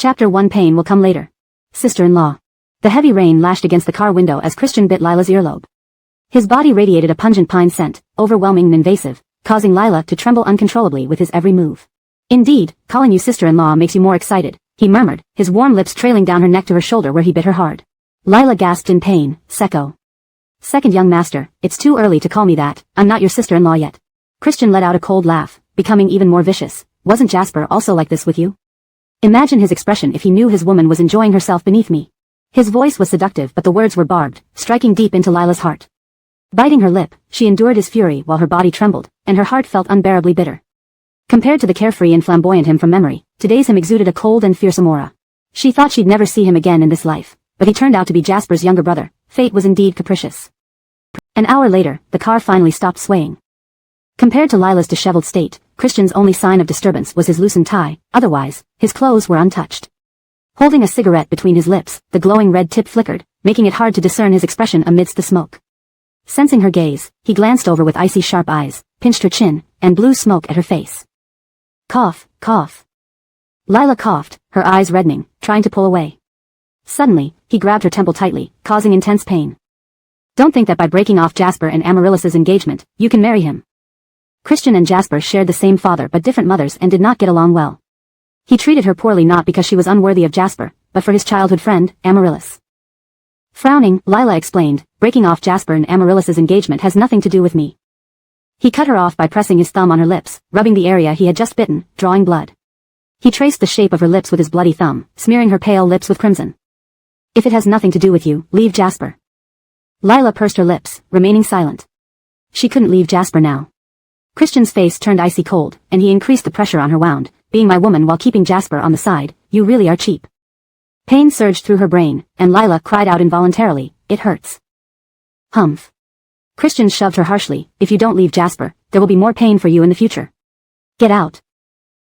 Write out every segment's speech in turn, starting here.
Chapter 1 Pain will come later. Sister-in-law. The heavy rain lashed against the car window as Christian bit Lila's earlobe. His body radiated a pungent pine scent, overwhelming and invasive, causing Lila to tremble uncontrollably with his every move. Indeed, calling you sister-in-law makes you more excited, he murmured, his warm lips trailing down her neck to her shoulder where he bit her hard. Lila gasped in pain. Secco. Second young master, it's too early to call me that, I'm not your sister-in-law yet. Christian let out a cold laugh, becoming even more vicious. Wasn't Jasper also like this with you? Imagine his expression if he knew his woman was enjoying herself beneath me. His voice was seductive but the words were barbed, striking deep into Lila's heart. Biting her lip, she endured his fury while her body trembled, and her heart felt unbearably bitter. Compared to the carefree and flamboyant him from memory, today's him exuded a cold and fearsome aura. She thought she'd never see him again in this life, but he turned out to be Jasper's younger brother. Fate was indeed capricious. An hour later, the car finally stopped swaying. Compared to Lila's disheveled state, Christian's only sign of disturbance was his loosened tie, otherwise, his clothes were untouched. Holding a cigarette between his lips, the glowing red tip flickered, making it hard to discern his expression amidst the smoke. Sensing her gaze, he glanced over with icy sharp eyes, pinched her chin, and blew smoke at her face. Cough, cough. Lila coughed, her eyes reddening, trying to pull away. Suddenly, he grabbed her temple tightly, causing intense pain. Don't think that by breaking off Jasper and Amaryllis's engagement, you can marry him. Christian and Jasper shared the same father but different mothers and did not get along well. He treated her poorly not because she was unworthy of Jasper, but for his childhood friend, Amaryllis. Frowning, Lila explained, breaking off Jasper and Amaryllis's engagement has nothing to do with me. He cut her off by pressing his thumb on her lips, rubbing the area he had just bitten, drawing blood. He traced the shape of her lips with his bloody thumb, smearing her pale lips with crimson. If it has nothing to do with you, leave Jasper. Lila pursed her lips, remaining silent. She couldn't leave Jasper now. Christian's face turned icy cold, and he increased the pressure on her wound, being my woman while keeping Jasper on the side, you really are cheap. Pain surged through her brain, and Lila cried out involuntarily, it hurts. Humph. Christian shoved her harshly, if you don't leave Jasper, there will be more pain for you in the future. Get out.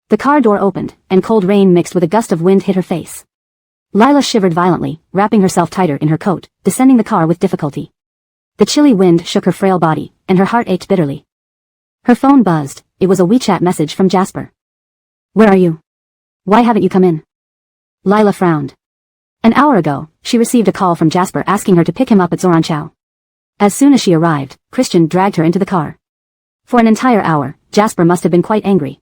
The car door opened, and cold rain mixed with a gust of wind hit her face. Lila shivered violently, wrapping herself tighter in her coat, descending the car with difficulty. The chilly wind shook her frail body, and her heart ached bitterly. Her phone buzzed. It was a WeChat message from Jasper. Where are you? Why haven't you come in? Lila frowned. An hour ago, she received a call from Jasper asking her to pick him up at Zoranchow. As soon as she arrived, Christian dragged her into the car. For an entire hour, Jasper must have been quite angry.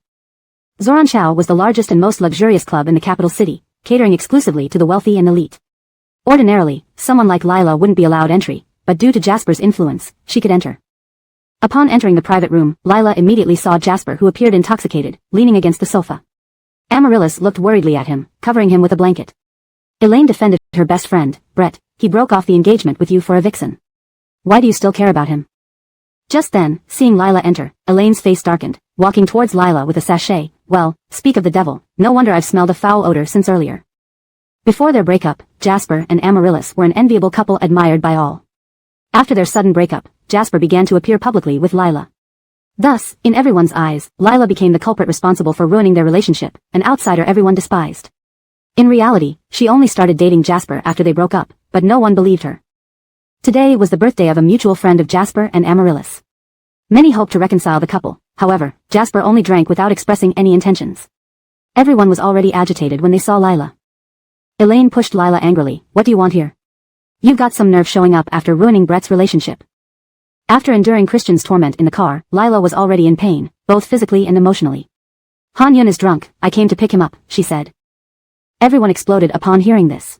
Zoranchow was the largest and most luxurious club in the capital city, catering exclusively to the wealthy and elite. Ordinarily, someone like Lila wouldn't be allowed entry, but due to Jasper's influence, she could enter. Upon entering the private room, Lila immediately saw Jasper who appeared intoxicated, leaning against the sofa. Amaryllis looked worriedly at him, covering him with a blanket. Elaine defended her best friend, Brett. He broke off the engagement with you for a vixen. Why do you still care about him? Just then, seeing Lila enter, Elaine's face darkened, walking towards Lila with a sachet. Well, speak of the devil, no wonder I've smelled a foul odor since earlier. Before their breakup, Jasper and Amaryllis were an enviable couple admired by all. After their sudden breakup, Jasper began to appear publicly with Lila. Thus, in everyone's eyes, Lila became the culprit responsible for ruining their relationship, an outsider everyone despised. In reality, she only started dating Jasper after they broke up, but no one believed her. Today was the birthday of a mutual friend of Jasper and Amaryllis. Many hoped to reconcile the couple, however, Jasper only drank without expressing any intentions. Everyone was already agitated when they saw Lila. Elaine pushed Lila angrily, what do you want here? You've got some nerve showing up after ruining Brett's relationship. After enduring Christian's torment in the car, Lila was already in pain, both physically and emotionally. Han Yun is drunk, I came to pick him up, she said. Everyone exploded upon hearing this.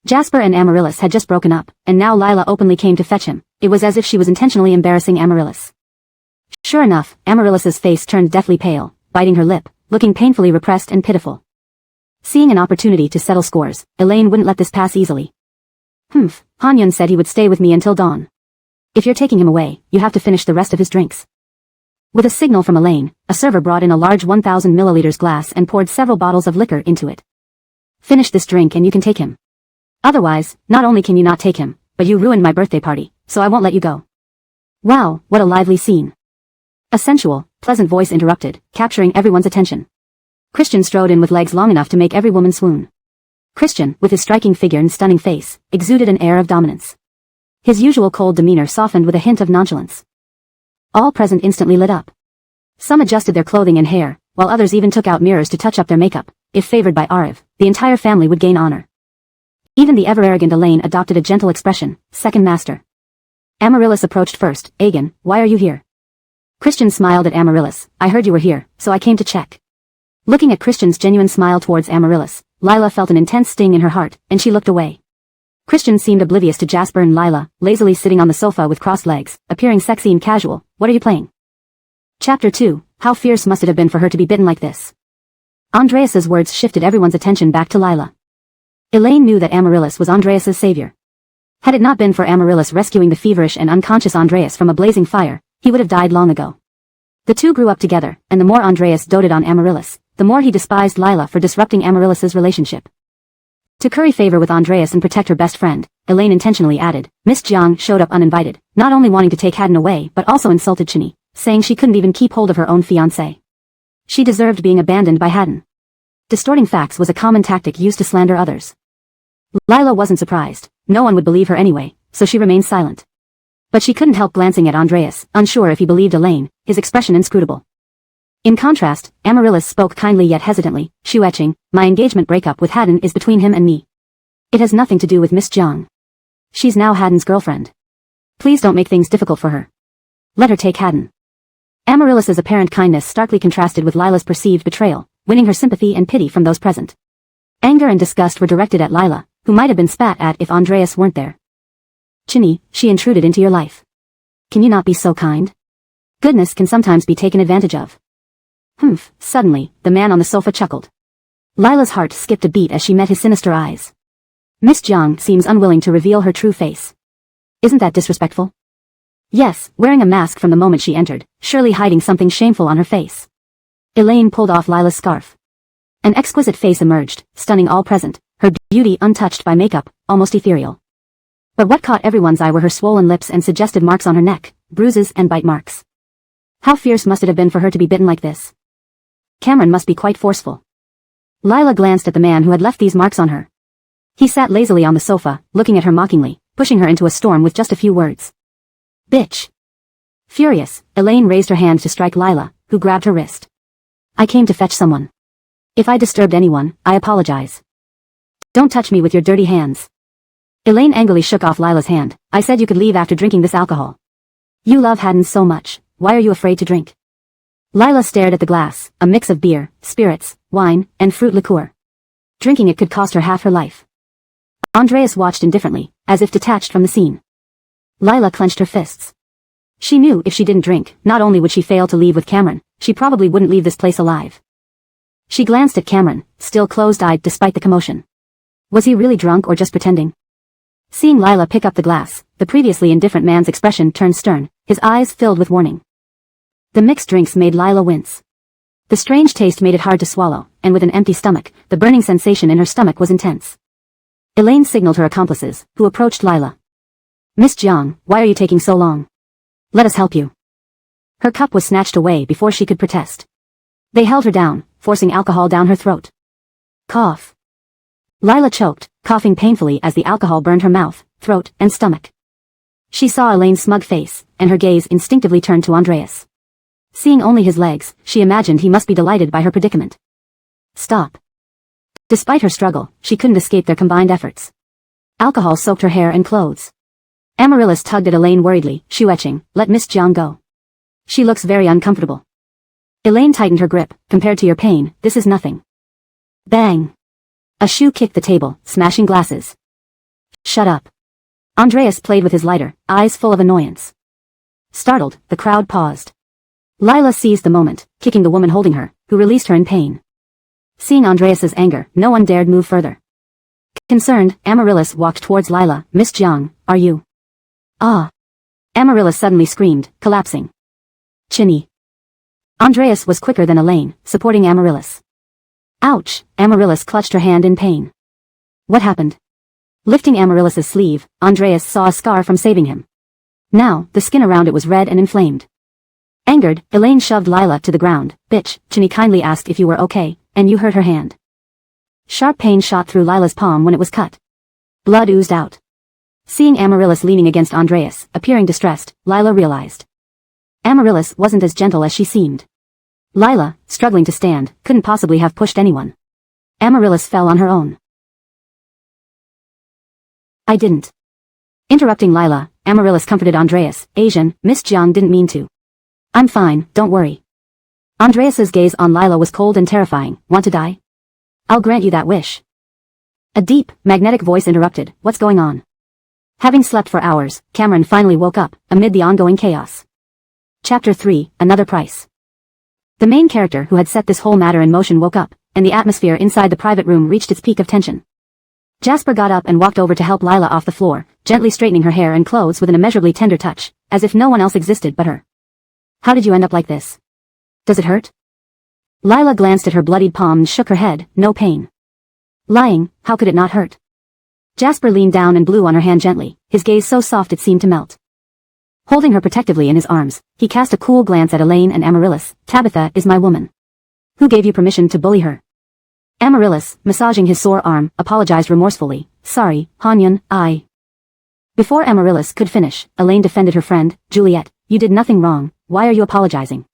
Jasper and Amaryllis had just broken up, and now Lila openly came to fetch him. It was as if she was intentionally embarrassing Amaryllis. Sure enough, Amaryllis's face turned deathly pale, biting her lip, looking painfully repressed and pitiful. Seeing an opportunity to settle scores, Elaine wouldn't let this pass easily. Humph, Han Yun said he would stay with me until dawn. If you're taking him away, you have to finish the rest of his drinks. With a signal from Elaine, a server brought in a large 1,000 milliliters glass and poured several bottles of liquor into it. Finish this drink and you can take him. Otherwise, not only can you not take him, but you ruined my birthday party, so I won't let you go. Wow, what a lively scene. A sensual, pleasant voice interrupted, capturing everyone's attention. Christian strode in with legs long enough to make every woman swoon. Christian, with his striking figure and stunning face, exuded an air of dominance. His usual cold demeanor softened with a hint of nonchalance. All present instantly lit up. Some adjusted their clothing and hair, while others even took out mirrors to touch up their makeup, if favored by Ariv, the entire family would gain honor. Even the ever-arrogant Elaine adopted a gentle expression, second master. Amaryllis approached first. Aegon, why are you here? Christian smiled at Amaryllis. I heard you were here, so I came to check. Looking at Christian's genuine smile towards Amaryllis, Lila felt an intense sting in her heart, and she looked away. Christian seemed oblivious to Jasper and Lila, lazily sitting on the sofa with crossed legs, appearing sexy and casual. What are you playing? Chapter 2, How fierce must it have been for her to be bitten like this? Andreas's words shifted everyone's attention back to Lila. Elaine knew that Amaryllis was Andreas's savior. Had it not been for Amaryllis rescuing the feverish and unconscious Andreas from a blazing fire, he would have died long ago. The two grew up together, and the more Andreas doted on Amaryllis, the more he despised Lila for disrupting Amaryllis's relationship. To curry favor with Andreas and protect her best friend, Elaine intentionally added, Miss Jiang showed up uninvited, not only wanting to take Haddon away but also insulted Chini, saying she couldn't even keep hold of her own fiancé. She deserved being abandoned by Haddon. Distorting facts was a common tactic used to slander others. Lila wasn't surprised. No one would believe her anyway, so she remained silent. But she couldn't help glancing at Andreas, unsure if he believed Elaine, his expression inscrutable. In contrast, Amaryllis spoke kindly yet hesitantly, Shueching, my engagement breakup with Haddon is between him and me. It has nothing to do with Miss Jiang. She's now Haddon's girlfriend. Please don't make things difficult for her. Let her take Haddon. Amaryllis's apparent kindness starkly contrasted with Lila's perceived betrayal, winning her sympathy and pity from those present. Anger and disgust were directed at Lila, who might have been spat at if Andreas weren't there. Chini, she intruded into your life. Can you not be so kind? Goodness can sometimes be taken advantage of. Humph, suddenly, the man on the sofa chuckled. Lila's heart skipped a beat as she met his sinister eyes. Miss Jiang seems unwilling to reveal her true face. Isn't that disrespectful? Yes, wearing a mask from the moment she entered, surely hiding something shameful on her face. Elaine pulled off Lila's scarf. An exquisite face emerged, stunning all present, her beauty untouched by makeup, almost ethereal. But what caught everyone's eye were her swollen lips and suggestive marks on her neck, bruises and bite marks. How fierce must it have been for her to be bitten like this? Cameron must be quite forceful. Lila glanced at the man who had left these marks on her. He sat lazily on the sofa, looking at her mockingly, pushing her into a storm with just a few words. Bitch. Furious, Elaine raised her hand to strike Lila, who grabbed her wrist. I came to fetch someone. If I disturbed anyone, I apologize. Don't touch me with your dirty hands. Elaine angrily shook off Lila's hand. I said you could leave after drinking this alcohol. You love Haddon so much, why are you afraid to drink? Lila stared at the glass, a mix of beer, spirits, wine, and fruit liqueur. Drinking it could cost her half her life. Andreas watched indifferently, as if detached from the scene. Lila clenched her fists. She knew if she didn't drink, not only would she fail to leave with Cameron, she probably wouldn't leave this place alive. She glanced at Cameron, still closed-eyed despite the commotion. Was he really drunk or just pretending? Seeing Lila pick up the glass, the previously indifferent man's expression turned stern, his eyes filled with warning. The mixed drinks made Lila wince. The strange taste made it hard to swallow, and with an empty stomach, the burning sensation in her stomach was intense. Elaine signaled her accomplices, who approached Lila. Miss Jiang, why are you taking so long? Let us help you. Her cup was snatched away before she could protest. They held her down, forcing alcohol down her throat. Cough. Lila choked, coughing painfully as the alcohol burned her mouth, throat, and stomach. She saw Elaine's smug face, and her gaze instinctively turned to Andreas. Seeing only his legs, she imagined he must be delighted by her predicament. Stop. Despite her struggle, she couldn't escape their combined efforts. Alcohol soaked her hair and clothes. Amaryllis tugged at Elaine worriedly, Shueching, let Miss Jiang go. She looks very uncomfortable. Elaine tightened her grip, compared to your pain, this is nothing. Bang. A shoe kicked the table, smashing glasses. Shut up. Andreas played with his lighter, eyes full of annoyance. Startled, the crowd paused. Lila seized the moment, kicking the woman holding her, who released her in pain. Seeing Andreas's anger, no one dared move further. Concerned, Amaryllis walked towards Lila. Miss Jiang, are you? Ah. Amaryllis suddenly screamed, collapsing. Chini. Andreas was quicker than Elaine, supporting Amaryllis. Ouch, Amaryllis clutched her hand in pain. What happened? Lifting Amaryllis's sleeve, Andreas saw a scar from saving him. Now, the skin around it was red and inflamed. Angered, Elaine shoved Lila to the ground. Bitch, Chini kindly asked if you were okay, and you hurt her hand. Sharp pain shot through Lila's palm when it was cut. Blood oozed out. Seeing Amaryllis leaning against Andreas, appearing distressed, Lila realized. Amaryllis wasn't as gentle as she seemed. Lila, struggling to stand, couldn't possibly have pushed anyone. Amaryllis fell on her own. I didn't. Interrupting Lila, Amaryllis comforted Andreas. Asian, Miss Jiang didn't mean to. I'm fine, don't worry. Andreas's gaze on Lila was cold and terrifying. Want to die? I'll grant you that wish. A deep, magnetic voice interrupted. What's going on? Having slept for hours, Cameron finally woke up, amid the ongoing chaos. Chapter 3, Another Price. The main character who had set this whole matter in motion woke up, and the atmosphere inside the private room reached its peak of tension. Jasper got up and walked over to help Lila off the floor, gently straightening her hair and clothes with an immeasurably tender touch, as if no one else existed but her. How did you end up like this? Does it hurt? Lila glanced at her bloodied palm and shook her head. No pain. Lying, how could it not hurt? Jasper leaned down and blew on her hand gently, his gaze so soft it seemed to melt. Holding her protectively in his arms, he cast a cool glance at Elaine and Amaryllis. Tabitha is my woman. Who gave you permission to bully her? Amaryllis, massaging his sore arm, apologized remorsefully. Sorry, Hanyun, I... Before Amaryllis could finish, Elaine defended her friend. Juliet, you did nothing wrong, why are you apologizing?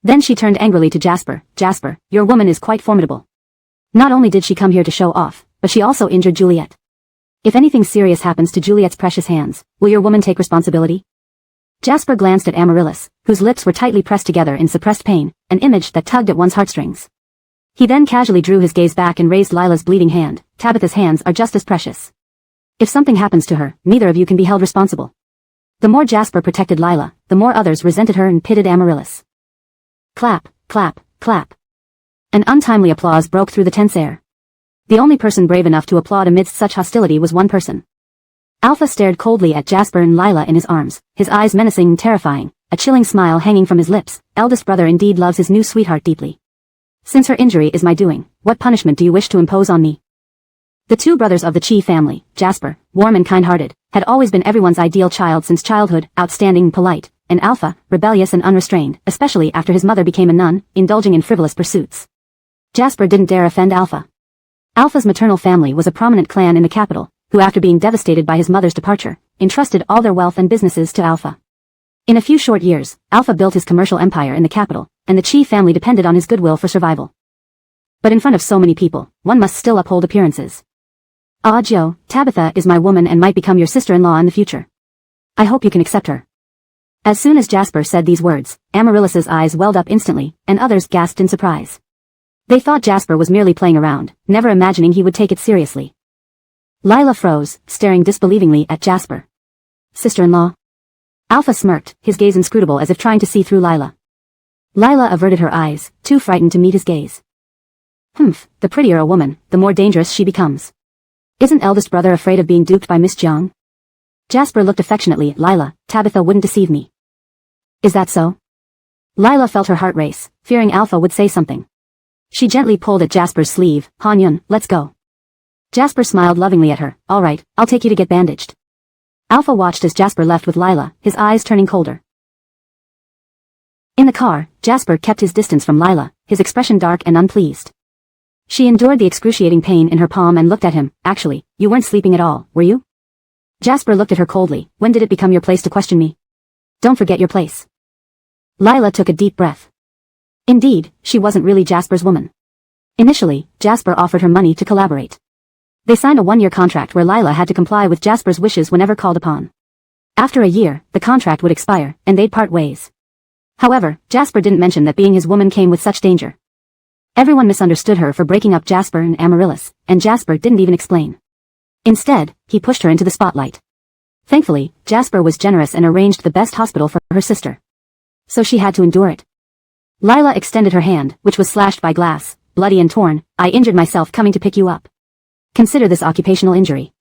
Then she turned angrily to Jasper. Jasper, your woman is quite formidable. Not only did she come here to show off, but she also injured Juliet. If anything serious happens to Juliet's precious hands, will your woman take responsibility? Jasper glanced at Amaryllis, whose lips were tightly pressed together in suppressed pain, an image that tugged at one's heartstrings. He then casually drew his gaze back and raised Lila's bleeding hand. Tabitha's hands are just as precious. If something happens to her, neither of you can be held responsible. The more Jasper protected Lila, the more others resented her and pitted Amaryllis. Clap, clap, clap. An untimely applause broke through the tense air. The only person brave enough to applaud amidst such hostility was one person. Alpha stared coldly at Jasper and Lila in his arms, his eyes menacing and terrifying, a chilling smile hanging from his lips. Eldest brother indeed loves his new sweetheart deeply. Since her injury is my doing, what punishment do you wish to impose on me? The two brothers of the Chi family, Jasper, warm and kind-hearted, had always been everyone's ideal child since childhood, outstanding and polite, and Alpha, rebellious and unrestrained, especially after his mother became a nun, indulging in frivolous pursuits. Jasper didn't dare offend Alpha. Alpha's maternal family was a prominent clan in the capital, who after being devastated by his mother's departure, entrusted all their wealth and businesses to Alpha. In a few short years, Alpha built his commercial empire in the capital, and the Chi family depended on his goodwill for survival. But in front of so many people, one must still uphold appearances. Ah Joe, Tabitha is my woman and might become your sister-in-law in the future. I hope you can accept her. As soon as Jasper said these words, Amaryllis's eyes welled up instantly, and others gasped in surprise. They thought Jasper was merely playing around, never imagining he would take it seriously. Lila froze, staring disbelievingly at Jasper. Sister-in-law? Alpha smirked, his gaze inscrutable as if trying to see through Lila. Lila averted her eyes, too frightened to meet his gaze. Humph, the prettier a woman, the more dangerous she becomes. Isn't eldest brother afraid of being duped by Miss Jiang? Jasper looked affectionately at Lila. Tabitha wouldn't deceive me. Is that so? Lila felt her heart race, fearing Alpha would say something. She gently pulled at Jasper's sleeve. Hanyun, let's go. Jasper smiled lovingly at her. All right, I'll take you to get bandaged. Alpha watched as Jasper left with Lila, his eyes turning colder. In the car, Jasper kept his distance from Lila, his expression dark and unpleased. She endured the excruciating pain in her palm and looked at him. Actually, you weren't sleeping at all, were you? Jasper looked at her coldly. When did it become your place to question me? Don't forget your place. Lila took a deep breath. Indeed, she wasn't really Jasper's woman. Initially, Jasper offered her money to collaborate. They signed a one-year contract where Lila had to comply with Jasper's wishes whenever called upon. After a year, the contract would expire, and they'd part ways. However, Jasper didn't mention that being his woman came with such danger. Everyone misunderstood her for breaking up Jasper and Amaryllis, and Jasper didn't even explain. Instead, he pushed her into the spotlight. Thankfully, Jasper was generous and arranged the best hospital for her sister. So she had to endure it. Lila extended her hand, which was slashed by glass, bloody and torn. I injured myself coming to pick you up. Consider this occupational injury.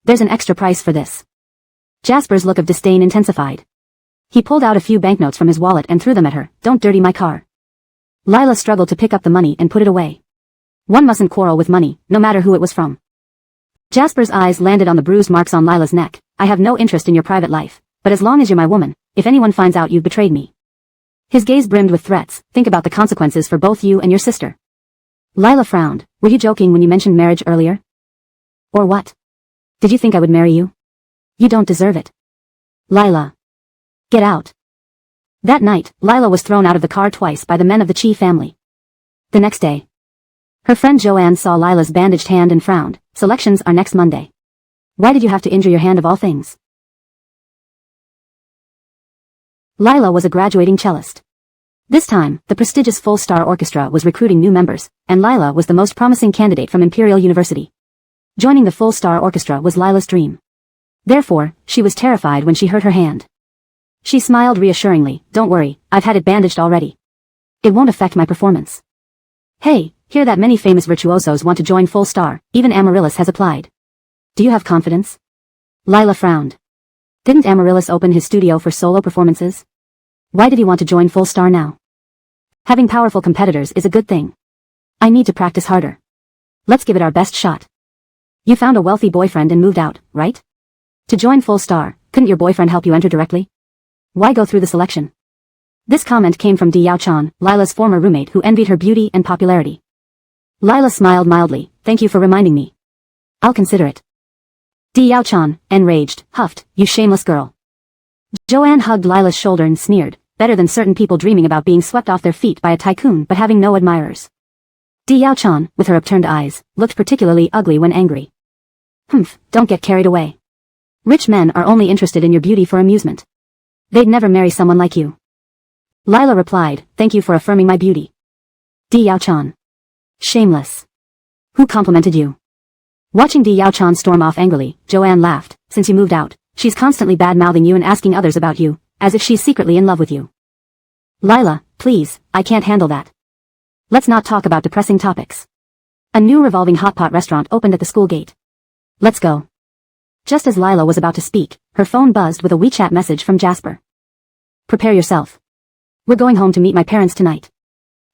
There's an extra price for this. Jasper's look of disdain intensified. He pulled out a few banknotes from his wallet and threw them at her. Don't dirty my car. Lila struggled to pick up the money and put it away. One mustn't quarrel with money, no matter who it was from. Jasper's eyes landed on the bruised marks on Lila's neck. I have no interest in your private life, but as long as you're my woman, if anyone finds out you've betrayed me. His gaze brimmed with threats. Think about the consequences for both you and your sister. Lila frowned. Were you joking when you mentioned marriage earlier? Or what? Did you think I would marry you? You don't deserve it. Lila. Get out. That night, Lila was thrown out of the car twice by the men of the Chi family. The next day, Her friend Joanne saw Lila's bandaged hand and frowned. Selections are next Monday. Why did you have to injure your hand of all things? Lila was a graduating cellist. This time, the prestigious Full-Star Orchestra was recruiting new members, and Lila was the most promising candidate from Imperial University. Joining the Full-Star Orchestra was Lila's dream. Therefore, she was terrified when she hurt her hand. She smiled reassuringly. Don't worry, I've had it bandaged already. It won't affect my performance. Hey, hear that many famous virtuosos want to join Full Star, even Amaryllis has applied. Do you have confidence? Lila frowned. Didn't Amaryllis open his studio for solo performances? Why did he want to join Full Star now? Having powerful competitors is a good thing. I need to practice harder. Let's give it our best shot. You found a wealthy boyfriend and moved out, right? To join Full Star, couldn't your boyfriend help you enter directly? Why go through the selection? This comment came from Di Yao-chan, Lila's former roommate who envied her beauty and popularity. Lila smiled mildly. Thank you for reminding me. I'll consider it. Di Yao-chan, enraged, huffed, you shameless girl. Joanne hugged Lila's shoulder and sneered, better than certain people dreaming about being swept off their feet by a tycoon but having no admirers. Di Yao-chan, with her upturned eyes, looked particularly ugly when angry. Humph, don't get carried away. Rich men are only interested in your beauty for amusement. They'd never marry someone like you. Lila replied, thank you for affirming my beauty. Di Yao-chan. Shameless. Who complimented you? Watching Di Yao-chan storm off angrily, Joanne laughed. Since you moved out, she's constantly bad-mouthing you and asking others about you, as if she's secretly in love with you. Lila, please, I can't handle that. Let's not talk about depressing topics. A new revolving hot pot restaurant opened at the school gate. Let's go. Just as Lila was about to speak, her phone buzzed with a WeChat message from Jasper. Prepare yourself. We're going home to meet my parents tonight.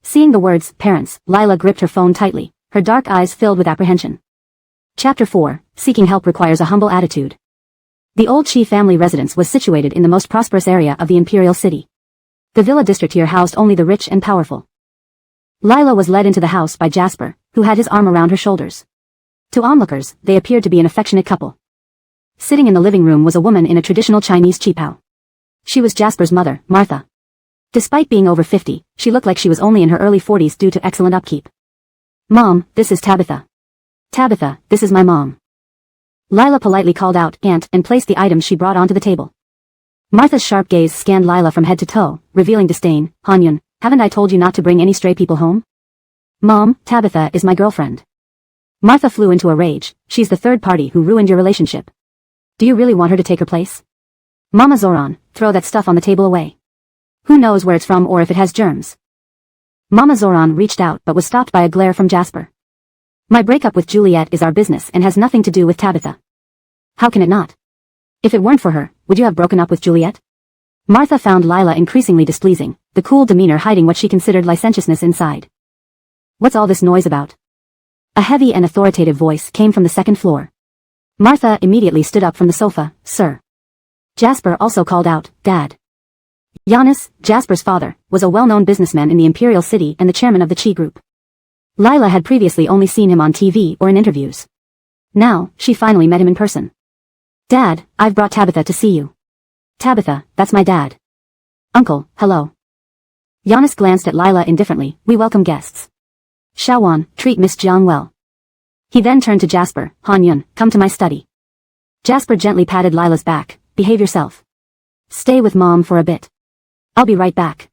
Seeing the words, parents, Lila gripped her phone tightly, her dark eyes filled with apprehension. Chapter 4, Seeking help requires a humble attitude. The old Chi family residence was situated in the most prosperous area of the imperial city. The villa district here housed only the rich and powerful. Lila was led into the house by Jasper, who had his arm around her shoulders. To onlookers, they appeared to be an affectionate couple. Sitting in the living room was a woman in a traditional Chinese qipao. She was Jasper's mother, Martha. Despite being over 50, she looked like she was only in her early 40s due to excellent upkeep. Mom, this is Tabitha. Tabitha, this is my mom. Lila politely called out, Aunt, and placed the items she brought onto the table. Martha's sharp gaze scanned Lila from head to toe, revealing disdain. Hanyun, haven't I told you not to bring any stray people home? Mom, Tabitha is my girlfriend. Martha flew into a rage. She's the third party who ruined your relationship. Do you really want her to take her place? Mama Zoran, throw that stuff on the table away. Who knows where it's from or if it has germs? Mama Zoran reached out but was stopped by a glare from Jasper. My breakup with Juliet is our business and has nothing to do with Tabitha. How can it not? If it weren't for her, would you have broken up with Juliet? Martha found Lila increasingly displeasing, the cool demeanor hiding what she considered licentiousness inside. What's all this noise about? A heavy and authoritative voice came from the second floor. Martha immediately stood up from the sofa. Sir. Jasper also called out, Dad. Giannis, Jasper's father, was a well-known businessman in the Imperial City and the chairman of the Chi Group. Lila had previously only seen him on TV or in interviews. Now, she finally met him in person. Dad, I've brought Tabitha to see you. Tabitha, that's my dad. Uncle, hello. Giannis glanced at Lila indifferently. We welcome guests. Shawan, treat Miss Jiang well. He then turned to Jasper. Hanyun, come to my study. Jasper gently patted Lila's back. Behave yourself. Stay with Mom for a bit. I'll be right back.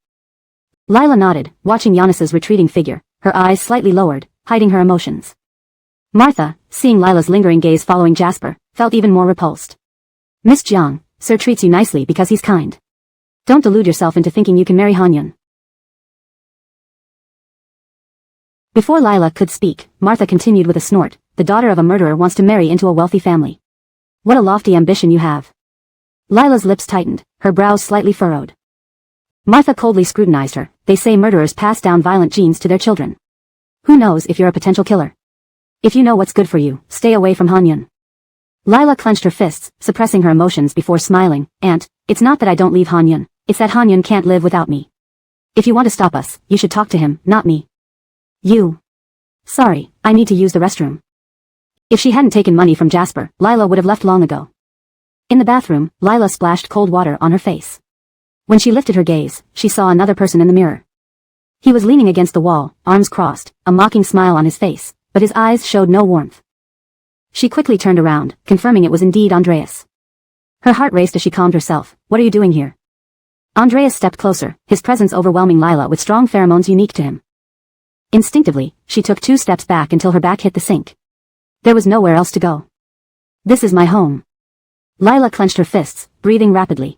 Lila nodded, watching Giannis's retreating figure, her eyes slightly lowered, hiding her emotions. Martha, seeing Lila's lingering gaze following Jasper, felt even more repulsed. Miss Jiang, Sir treats you nicely because he's kind. Don't delude yourself into thinking you can marry Hanyun. Before Lila could speak, Martha continued with a snort. The daughter of a murderer wants to marry into a wealthy family. What a lofty ambition you have. Lila's lips tightened, her brows slightly furrowed. Martha coldly scrutinized her. They say murderers pass down violent genes to their children. Who knows if you're a potential killer? If you know what's good for you, stay away from Hanyun. Lila clenched her fists, suppressing her emotions before smiling. Aunt, it's not that I don't leave Hanyun, it's that Hanyun can't live without me. If you want to stop us, you should talk to him, not me. You. Sorry, I need to use the restroom. If she hadn't taken money from Jasper, Lila would have left long ago. In the bathroom, Lila splashed cold water on her face. When she lifted her gaze, she saw another person in the mirror. He was leaning against the wall, arms crossed, a mocking smile on his face, but his eyes showed no warmth. She quickly turned around, confirming it was indeed Andreas. Her heart raced as she calmed herself. What are you doing here? Andreas stepped closer, his presence overwhelming Lila with strong pheromones unique to him. Instinctively, she took 2 steps back until her back hit the sink. There was nowhere else to go. This is my home. Lila clenched her fists, breathing rapidly.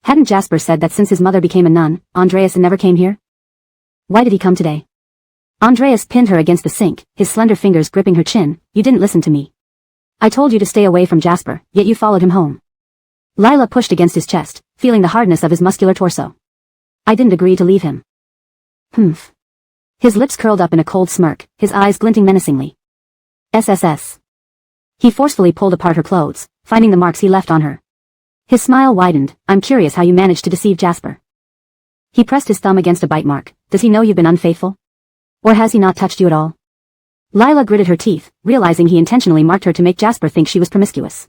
Hadn't Jasper said that since his mother became a nun, Andreas never came here? Why did he come today? Andreas pinned her against the sink, his slender fingers gripping her chin. You didn't listen to me. I told you to stay away from Jasper, yet you followed him home. Lila pushed against his chest, feeling the hardness of his muscular torso. I didn't agree to leave him. Humph. His lips curled up in a cold smirk, his eyes glinting menacingly. SSS. He forcefully pulled apart her clothes, finding the marks he left on her. His smile widened. I'm curious how you managed to deceive Jasper. He pressed his thumb against a bite mark. Does he know you've been unfaithful? Or has he not touched you at all? Lila gritted her teeth, realizing he intentionally marked her to make Jasper think she was promiscuous.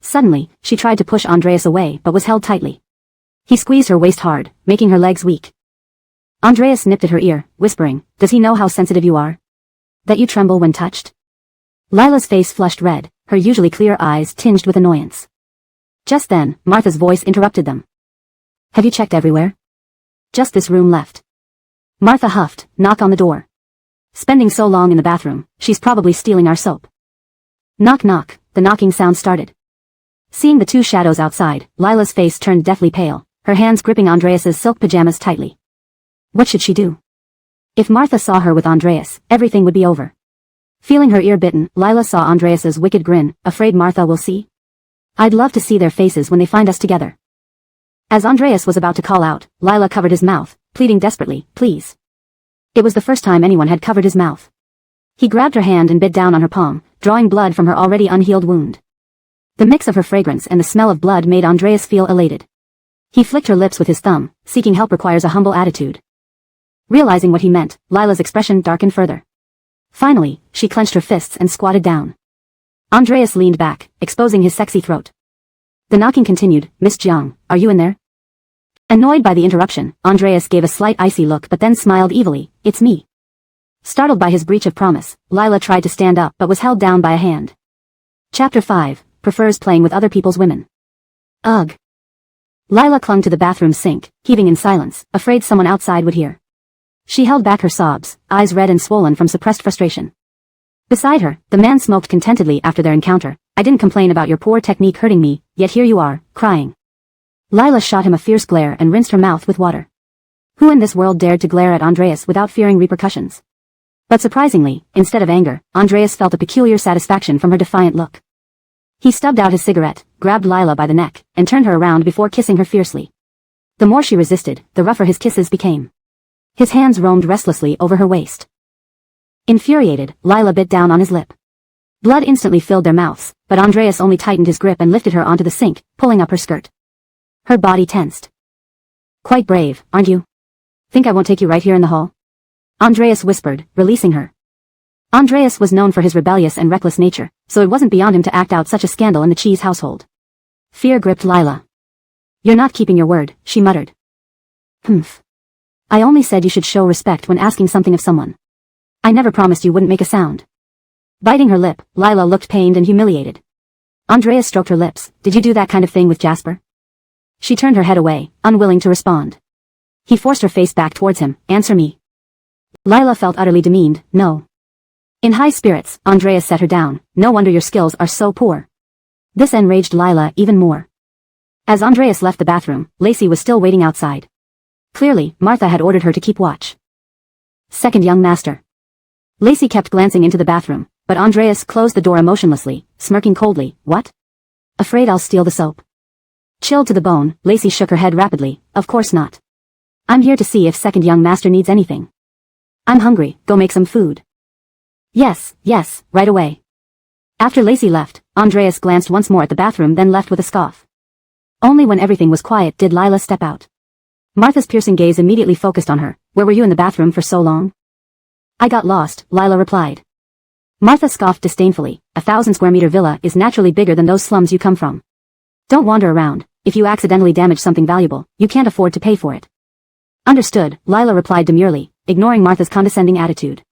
Suddenly, she tried to push Andreas away but was held tightly. He squeezed her waist hard, making her legs weak. Andreas nipped at her ear, whispering, Does he know how sensitive you are? That you tremble when touched? Lila's face flushed red, her usually clear eyes tinged with annoyance. Just then, Martha's voice interrupted them. Have you checked everywhere? Just this room left. Martha huffed, knock on the door. Spending so long in the bathroom, she's probably stealing our soap. Knock knock, the knocking sound started. Seeing the 2 shadows outside, Lila's face turned deathly pale, her hands gripping Andreas's silk pajamas tightly. What should she do? If Martha saw her with Andreas, everything would be over. Feeling her ear bitten, Lila saw Andreas's wicked grin. Afraid Martha will see? I'd love to see their faces when they find us together. As Andreas was about to call out, Lila covered his mouth, pleading desperately, please. It was the first time anyone had covered his mouth. He grabbed her hand and bit down on her palm, drawing blood from her already unhealed wound. The mix of her fragrance and the smell of blood made Andreas feel elated. He flicked her lips with his thumb. Seeking help requires a humble attitude. Realizing what he meant, Lila's expression darkened further. Finally, she clenched her fists and squatted down. Andreas leaned back, exposing his sexy throat. The knocking continued. Miss Jiang, are you in there? Annoyed by the interruption, Andreas gave a slight icy look but then smiled evilly. It's me. Startled by his breach of promise, Lila tried to stand up but was held down by a hand. Chapter 5. Prefers playing with other people's women. Ugh. Lila clung to the bathroom sink, heaving in silence, afraid someone outside would hear. She held back her sobs, eyes red and swollen from suppressed frustration. Beside her, the man smoked contentedly after their encounter. I didn't complain about your poor technique hurting me, yet here you are, crying. Lila shot him a fierce glare and rinsed her mouth with water. Who in this world dared to glare at Andreas without fearing repercussions? But surprisingly, instead of anger, Andreas felt a peculiar satisfaction from her defiant look. He stubbed out his cigarette, grabbed Lila by the neck, and turned her around before kissing her fiercely. The more she resisted, the rougher his kisses became. His hands roamed restlessly over her waist. Infuriated, Lila bit down on his lip. Blood instantly filled their mouths, but Andreas only tightened his grip and lifted her onto the sink, pulling up her skirt. Her body tensed. Quite brave, aren't you? Think I won't take you right here in the hall? Andreas whispered, releasing her. Andreas was known for his rebellious and reckless nature, so it wasn't beyond him to act out such a scandal in the Cheese household. Fear gripped Lila. You're not keeping your word, she muttered. Humph. I only said you should show respect when asking something of someone. I never promised you wouldn't make a sound. Biting her lip, Lila looked pained and humiliated. Andreas stroked her lips. Did you do that kind of thing with Jasper? She turned her head away, unwilling to respond. He forced her face back towards him. Answer me. Lila felt utterly demeaned. No. In high spirits, Andreas set her down. No wonder your skills are so poor. This enraged Lila even more. As Andreas left the bathroom, Lacey was still waiting outside. Clearly, Martha had ordered her to keep watch. Second young master. Lacey kept glancing into the bathroom, but Andreas closed the door emotionlessly, smirking coldly. What? Afraid I'll steal the soap? Chilled to the bone, Lacey shook her head rapidly. Of course not. I'm here to see if second young master needs anything. I'm hungry, go make some food. Yes, right away. After Lacey left, Andreas glanced once more at the bathroom then left with a scoff. Only when everything was quiet did Lila step out. Martha's piercing gaze immediately focused on her. Where were you in the bathroom for so long? I got lost, Lila replied. Martha scoffed disdainfully. 1,000 square meter villa is naturally bigger than those slums you come from. Don't wander around. If you accidentally damage something valuable, you can't afford to pay for it. Understood, Lila replied demurely, ignoring Martha's condescending attitude.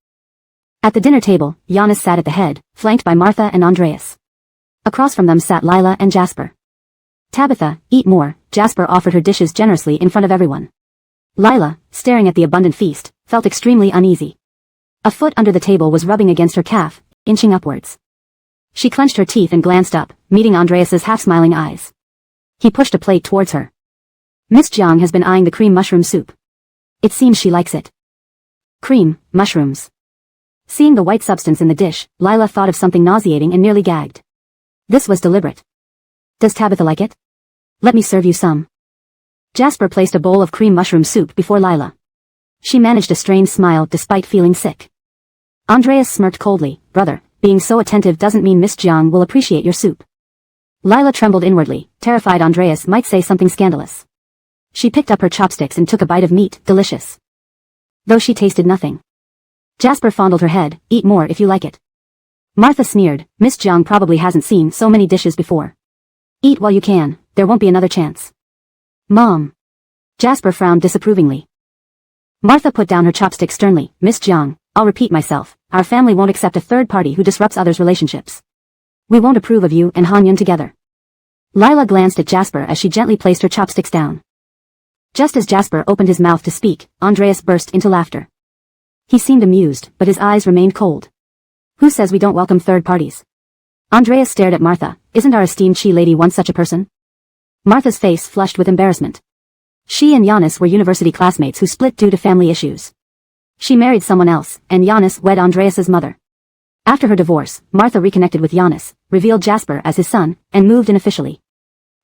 At the dinner table, Giannis sat at the head, flanked by Martha and Andreas. Across from them sat Lila and Jasper. Tabitha, eat more, Jasper offered her dishes generously in front of everyone. Lila, staring at the abundant feast, felt extremely uneasy. A foot under the table was rubbing against her calf, inching upwards. She clenched her teeth and glanced up, meeting Andreas's half-smiling eyes. He pushed a plate towards her. Miss Jiang has been eyeing the cream mushroom soup. It seems she likes it. Cream, mushrooms. Seeing the white substance in the dish, Lila thought of something nauseating and nearly gagged. This was deliberate. Does Tabitha like it? Let me serve you some. Jasper placed a bowl of cream mushroom soup before Lila. She managed a strained smile despite feeling sick. Andreas smirked coldly. Brother, being so attentive doesn't mean Miss Jiang will appreciate your soup. Lila trembled inwardly, terrified Andreas might say something scandalous. She picked up her chopsticks and took a bite of meat, delicious. Though she tasted nothing. Jasper fondled her head, eat more if you like it. Martha sneered, Miss Jiang probably hasn't seen so many dishes before. Eat while you can, there won't be another chance. Mom. Jasper frowned disapprovingly. Martha put down her chopsticks sternly, Miss Jiang, I'll repeat myself, our family won't accept a third party who disrupts others' relationships. We won't approve of you and Han-Yun together. Lila glanced at Jasper as she gently placed her chopsticks down. Just as Jasper opened his mouth to speak, Andreas burst into laughter. He seemed amused, but his eyes remained cold. Who says we don't welcome third parties? Andreas stared at Martha, isn't our esteemed She lady once such a person? Martha's face flushed with embarrassment. She and Giannis were university classmates who split due to family issues. She married someone else, and Giannis wed Andreas's mother. After her divorce, Martha reconnected with Giannis, revealed Jasper as his son, and moved in officially.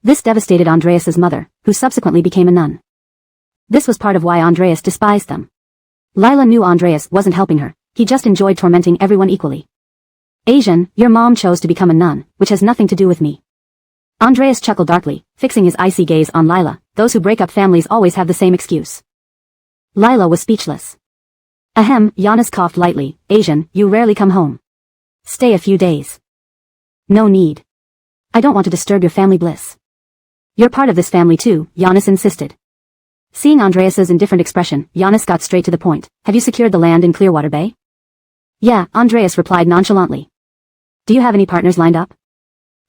This devastated Andreas's mother, who subsequently became a nun. This was part of why Andreas despised them. Lila knew Andreas wasn't helping her, he just enjoyed tormenting everyone equally. Asian, your mom chose to become a nun, which has nothing to do with me. Andreas chuckled darkly, fixing his icy gaze on Lila, those who break up families always have the same excuse. Lila was speechless. Ahem, Giannis coughed lightly, Asian, you rarely come home. Stay a few days. No need. I don't want to disturb your family bliss. You're part of this family too, Giannis insisted. Seeing Andreas's indifferent expression, Giannis got straight to the point. Have you secured the land in Clearwater Bay? Yeah, Andreas replied nonchalantly. Do you have any partners lined up?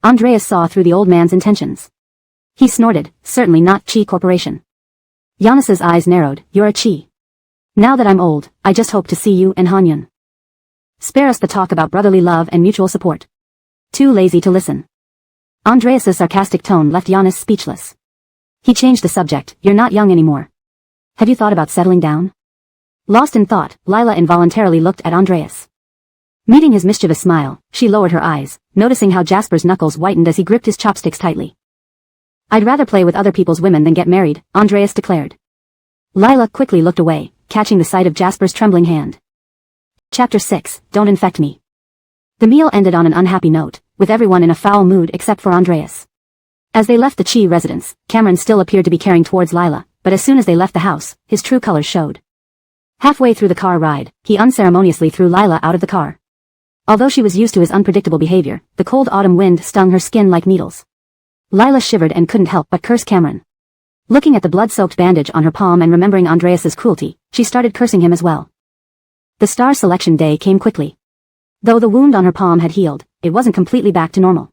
Andreas saw through the old man's intentions. He snorted, certainly not Chi Corporation. Giannis's eyes narrowed, you're a Chi. Now that I'm old, I just hope to see you and Han-Yun. Spare us the talk about brotherly love and mutual support. Too lazy to listen. Andreas's sarcastic tone left Giannis speechless. He changed the subject, you're not young anymore. Have you thought about settling down? Lost in thought, Lila involuntarily looked at Andreas. Meeting his mischievous smile, she lowered her eyes, noticing how Jasper's knuckles whitened as he gripped his chopsticks tightly. I'd rather play with other people's women than get married, Andreas declared. Lila quickly looked away, catching the sight of Jasper's trembling hand. Chapter 6, Don't Infect Me. The meal ended on an unhappy note, with everyone in a foul mood except for Andreas. As they left the Chi residence, Cameron still appeared to be caring towards Lila, but as soon as they left the house, his true colors showed. Halfway through the car ride, he unceremoniously threw Lila out of the car. Although she was used to his unpredictable behavior, the cold autumn wind stung her skin like needles. Lila shivered and couldn't help but curse Cameron. Looking at the blood-soaked bandage on her palm and remembering Andreas's cruelty, she started cursing him as well. The star selection day came quickly. Though the wound on her palm had healed, it wasn't completely back to normal.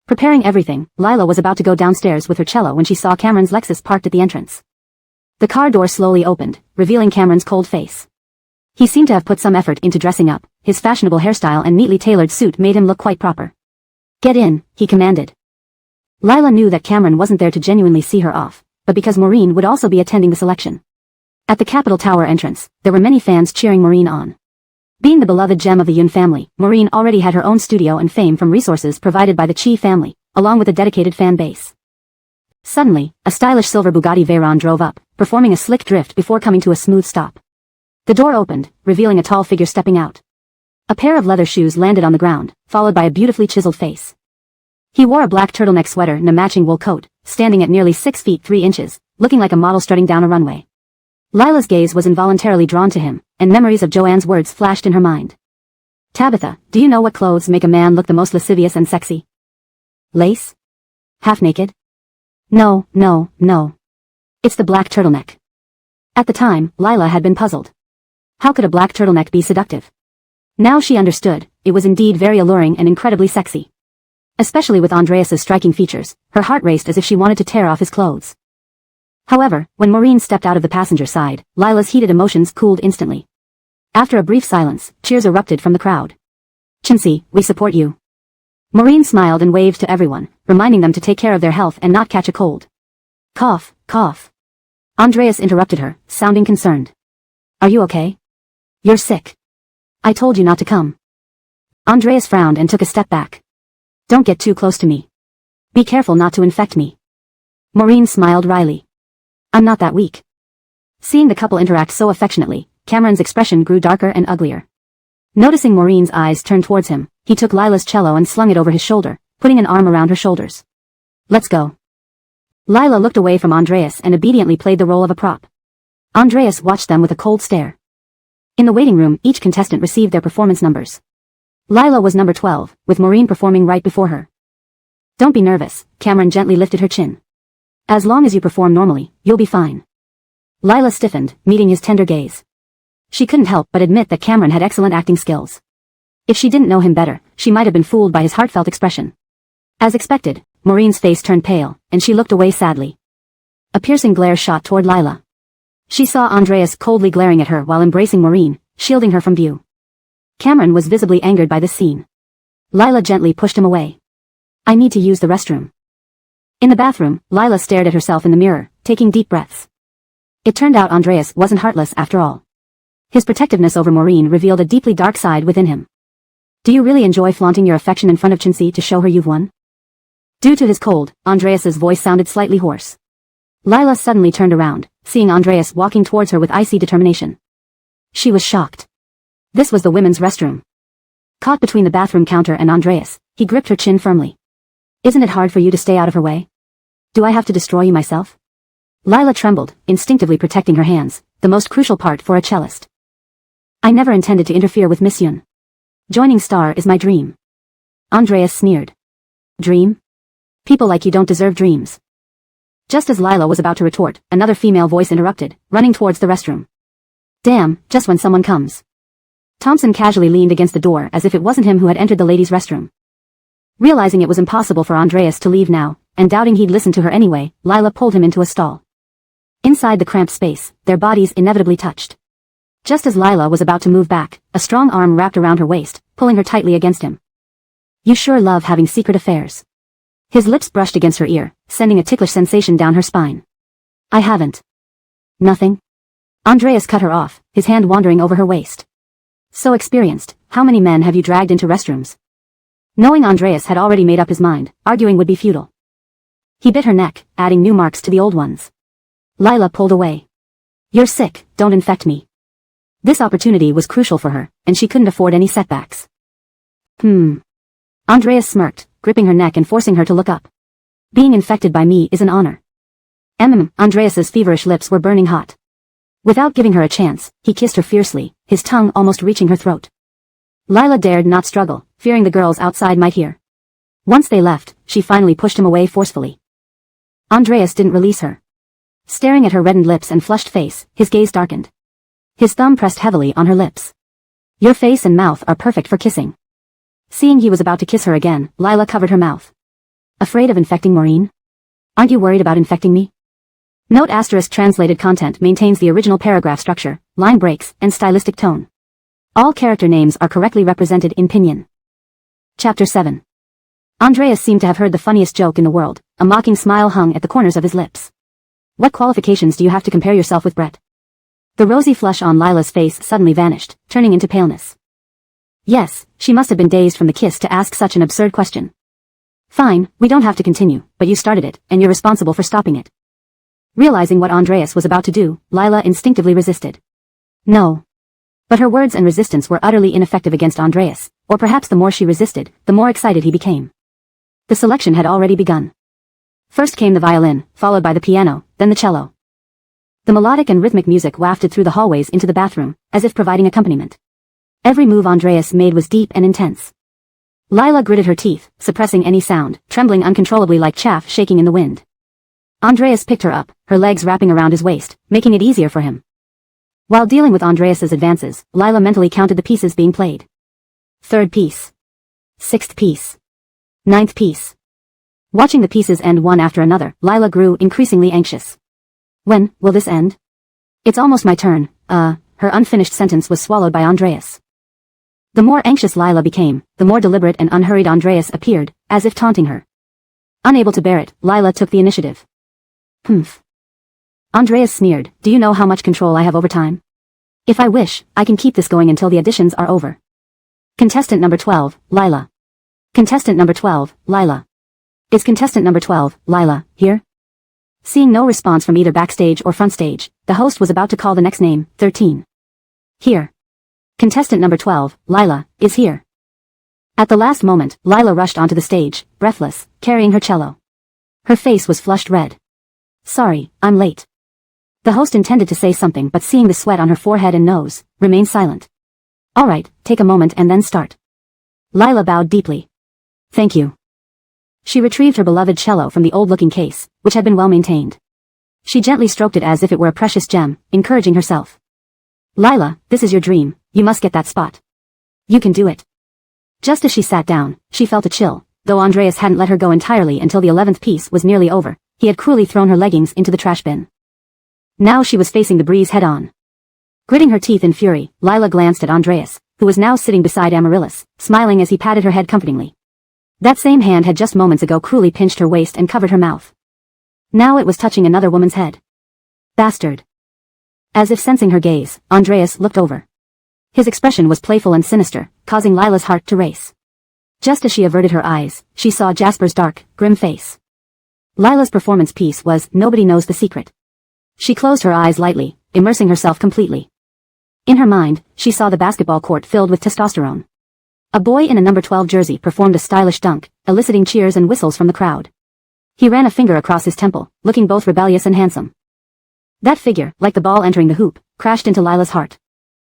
Preparing everything, Lila was about to go downstairs with her cello when she saw Cameron's Lexus parked at the entrance. The car door slowly opened, revealing Cameron's cold face. He seemed to have put some effort into dressing up, his fashionable hairstyle and neatly tailored suit made him look quite proper. Get in, he commanded. Lila knew that Cameron wasn't there to genuinely see her off, but because Maureen would also be attending the selection. At the Capitol Tower entrance, there were many fans cheering Maureen on. Being the beloved gem of the Yun family, Maureen already had her own studio and fame from resources provided by the Chi family, along with a dedicated fan base. Suddenly, a stylish silver Bugatti Veyron drove up, performing a slick drift before coming to a smooth stop. The door opened, revealing a tall figure stepping out. A pair of leather shoes landed on the ground, followed by a beautifully chiseled face. He wore a black turtleneck sweater and a matching wool coat, standing at nearly 6 feet 3 inches, looking like a model strutting down a runway. Lila's gaze was involuntarily drawn to him, and memories of Joanne's words flashed in her mind. Tabitha, do you know what clothes make a man look the most lascivious and sexy? Lace? Half naked? No. It's the black turtleneck. At the time, Lila had been puzzled. How could a black turtleneck be seductive? Now she understood, it was indeed very alluring and incredibly sexy. Especially with Andreas's striking features, her heart raced as if she wanted to tear off his clothes. However, when Maureen stepped out of the passenger side, Lila's heated emotions cooled instantly. After a brief silence, cheers erupted from the crowd. "Chelsea, we support you." Maureen smiled and waved to everyone, reminding them to take care of their health and not catch a cold. Cough, cough. Andreas interrupted her, sounding concerned. "Are you okay? You're sick. I told you not to come." Andreas frowned and took a step back. "Don't get too close to me. Be careful not to infect me." Maureen smiled wryly. "I'm not that weak." Seeing the couple interact so affectionately, Cameron's expression grew darker and uglier. Noticing Maureen's eyes turn towards him, he took Lila's cello and slung it over his shoulder, putting an arm around her shoulders. "Let's go." Lila looked away from Andreas and obediently played the role of a prop. Andreas watched them with a cold stare. In the waiting room, each contestant received their performance numbers. Lila was number 12, with Maureen performing right before her. "Don't be nervous," Cameron gently lifted her chin. "As long as you perform normally, you'll be fine." Lila stiffened, meeting his tender gaze. She couldn't help but admit that Cameron had excellent acting skills. If she didn't know him better, she might have been fooled by his heartfelt expression. As expected, Maureen's face turned pale, and she looked away sadly. A piercing glare shot toward Lila. She saw Andreas coldly glaring at her while embracing Maureen, shielding her from view. Cameron was visibly angered by this scene. Lila gently pushed him away. "I need to use the restroom." In the bathroom, Lila stared at herself in the mirror, taking deep breaths. It turned out Andreas wasn't heartless after all. His protectiveness over Maureen revealed a deeply dark side within him. "Do you really enjoy flaunting your affection in front of Chelsea to show her you've won?" Due to his cold, Andreas's voice sounded slightly hoarse. Lila suddenly turned around, seeing Andreas walking towards her with icy determination. She was shocked. This was the women's restroom. Caught between the bathroom counter and Andreas, he gripped her chin firmly. "Isn't it hard for you to stay out of her way? Do I have to destroy you myself?" Lila trembled, instinctively protecting her hands, the most crucial part for a cellist. "I never intended to interfere with Miss Yun. Joining Star is my dream." Andreas sneered. "Dream? People like you don't deserve dreams." Just as Lila was about to retort, another female voice interrupted, running towards the restroom. "Damn, just when someone comes." Thompson casually leaned against the door as if it wasn't him who had entered the ladies' restroom. Realizing it was impossible for Andreas to leave now, and doubting he'd listen to her anyway, Lila pulled him into a stall. Inside the cramped space, their bodies inevitably touched. Just as Lila was about to move back, a strong arm wrapped around her waist, pulling her tightly against him. "You sure love having secret affairs." His lips brushed against her ear, sending a ticklish sensation down her spine. "I haven't." "Nothing?" Andreas cut her off, his hand wandering over her waist. "So experienced, how many men have you dragged into restrooms?" Knowing Andreas had already made up his mind, arguing would be futile. He bit her neck, adding new marks to the old ones. Lila pulled away. "You're sick, don't infect me." This opportunity was crucial for her, and she couldn't afford any setbacks. Andreas smirked, gripping her neck and forcing her to look up. "Being infected by me is an honor." Andreas's feverish lips were burning hot. Without giving her a chance, he kissed her fiercely, his tongue almost reaching her throat. Lila dared not struggle, fearing the girls outside might hear. Once they left, she finally pushed him away forcefully. Andreas didn't release her. Staring at her reddened lips and flushed face, his gaze darkened. His thumb pressed heavily on her lips. "Your face and mouth are perfect for kissing." Seeing he was about to kiss her again, Lila covered her mouth. "Afraid of infecting Maureen? Aren't you worried about infecting me?" Note * translated content maintains the original paragraph structure, line breaks, and stylistic tone. All character names are correctly represented in pinyin. Chapter 7. Andreas seemed to have heard the funniest joke in the world, a mocking smile hung at the corners of his lips. "What qualifications do you have to compare yourself with Brett?" The rosy flush on Lila's face suddenly vanished, turning into paleness. Yes, she must have been dazed from the kiss to ask such an absurd question. "Fine, we don't have to continue, but you started it, and you're responsible for stopping it." Realizing what Andreas was about to do, Lila instinctively resisted. "No." But her words and resistance were utterly ineffective against Andreas, or perhaps the more she resisted, the more excited he became. The selection had already begun. First came the violin, followed by the piano, then the cello. The melodic and rhythmic music wafted through the hallways into the bathroom, as if providing accompaniment. Every move Andreas made was deep and intense. Lila gritted her teeth, suppressing any sound, trembling uncontrollably like chaff shaking in the wind. Andreas picked her up, her legs wrapping around his waist, making it easier for him. While dealing with Andreas's advances, Lila mentally counted the pieces being played. 3rd piece. 6th piece. 9th piece. Watching the pieces end one after another, Lila grew increasingly anxious. When will this end? It's almost my turn. Her unfinished sentence was swallowed by Andreas. The more anxious Lila became, the more deliberate and unhurried Andreas appeared, as if taunting her. Unable to bear it, Lila took the initiative. Humph. Andreas sneered, do you know how much control I have over time? If I wish, I can keep this going until the additions are over. Contestant number 12, Lila. Contestant number 12, Lila. Is contestant number 12, Lila, here? Seeing no response from either backstage or front stage, the host was about to call the next name, 13. Here. Contestant number 12, Lila, is here. At the last moment, Lila rushed onto the stage, breathless, carrying her cello. Her face was flushed red. Sorry, I'm late. The host intended to say something but seeing the sweat on her forehead and nose, remained silent. Alright, take a moment and then start. Lila bowed deeply. Thank you. She retrieved her beloved cello from the old-looking case, which had been well maintained. She gently stroked it as if it were a precious gem, encouraging herself. Lila, this is your dream, you must get that spot. You can do it. Just as she sat down, she felt a chill, though Andreas hadn't let her go entirely until the 11th piece was nearly over, he had cruelly thrown her leggings into the trash bin. Now she was facing the breeze head-on. Gritting her teeth in fury, Lila glanced at Andreas, who was now sitting beside Amaryllis, smiling as he patted her head comfortingly. That same hand had just moments ago cruelly pinched her waist and covered her mouth. Now it was touching another woman's head. Bastard. As if sensing her gaze, Andreas looked over. His expression was playful and sinister, causing Lila's heart to race. Just as she averted her eyes, she saw Jasper's dark, grim face. Lila's performance piece was Nobody Knows the Secret. She closed her eyes lightly, immersing herself completely. In her mind, she saw the basketball court filled with testosterone. A boy in a number 12 jersey performed a stylish dunk, eliciting cheers and whistles from the crowd. He ran a finger across his temple, looking both rebellious and handsome. That figure, like the ball entering the hoop, crashed into Lila's heart.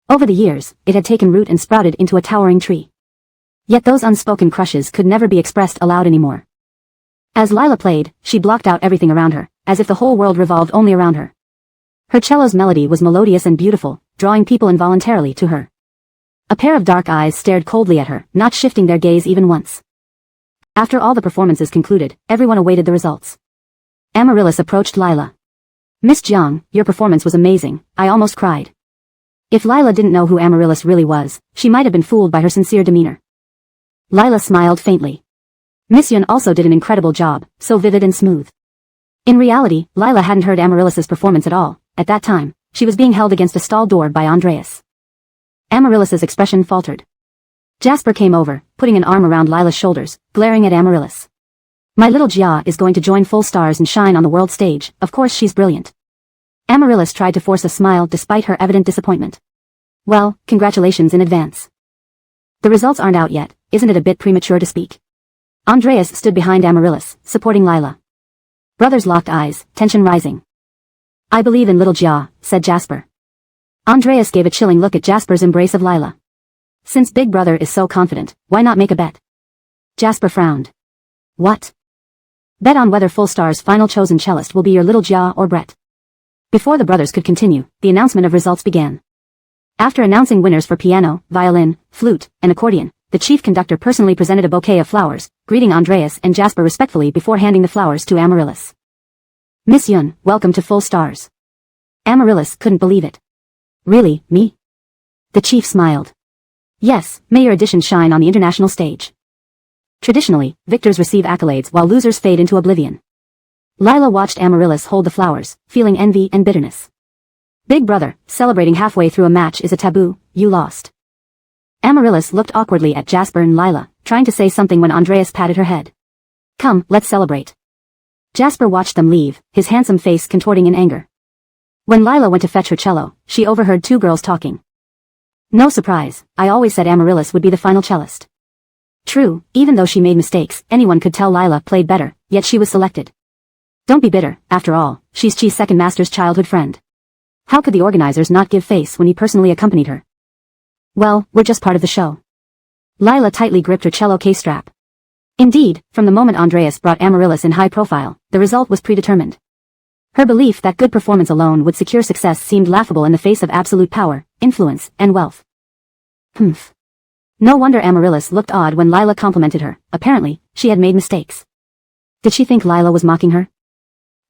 Over the years, it had taken root and sprouted into a towering tree. Yet those unspoken crushes could never be expressed aloud anymore. As Lila played, she blocked out everything around her, as if the whole world revolved only around her. Her cello's melody was melodious and beautiful, drawing people involuntarily to her. A pair of dark eyes stared coldly at her, not shifting their gaze even once. After all the performances concluded, everyone awaited the results. Amaryllis approached Lila. Miss Jiang, your performance was amazing, I almost cried. If Lila didn't know who Amaryllis really was, she might have been fooled by her sincere demeanor. Lila smiled faintly. Miss Yun also did an incredible job, so vivid and smooth. In reality, Lila hadn't heard Amaryllis's performance at all. At that time, she was being held against a stall door by Andreas. Amaryllis's expression faltered. Jasper came over, putting an arm around Lila's shoulders, glaring at Amaryllis. My little Jia is going to join Full Stars and shine on the world stage, of course she's brilliant. Amaryllis tried to force a smile despite her evident disappointment. Well, congratulations in advance. The results aren't out yet, isn't it a bit premature to speak? Andreas stood behind Amaryllis, supporting Lila. Brothers locked eyes, tension rising. I believe in little Jia, said Jasper. Andreas gave a chilling look at Jasper's embrace of Lila. Since Big Brother is so confident, why not make a bet? Jasper frowned. What? Bet on whether Full Star's final chosen cellist will be your little Jia or Brett. Before the brothers could continue, the announcement of results began. After announcing winners for piano, violin, flute, and accordion, the chief conductor personally presented a bouquet of flowers, greeting Andreas and Jasper respectfully before handing the flowers to Amaryllis. Miss Yun, welcome to Full Stars. Amaryllis couldn't believe it. Really, me? The chief smiled. Yes, may your addition shine on the international stage. Traditionally, victors receive accolades while losers fade into oblivion. Lila watched Amaryllis hold the flowers, feeling envy and bitterness. Big Brother, celebrating halfway through a match is a taboo, you lost. Amaryllis looked awkwardly at Jasper and Lila, trying to say something when Andreas patted her head. Come, let's celebrate. Jasper watched them leave, his handsome face contorting in anger. When Lila went to fetch her cello, she overheard two girls talking. No surprise, I always said Amaryllis would be the final cellist. True, even though she made mistakes, anyone could tell Lila played better, yet she was selected. Don't be bitter, after all, she's Chi's second master's childhood friend. How could the organizers not give face when he personally accompanied her? Well, we're just part of the show. Lila tightly gripped her cello case strap. Indeed, from the moment Andreas brought Amaryllis in high profile, the result was predetermined. Her belief that good performance alone would secure success seemed laughable in the face of absolute power, influence, and wealth. Humph. No wonder Amaryllis looked odd when Lila complimented her. Apparently, she had made mistakes. Did she think Lila was mocking her?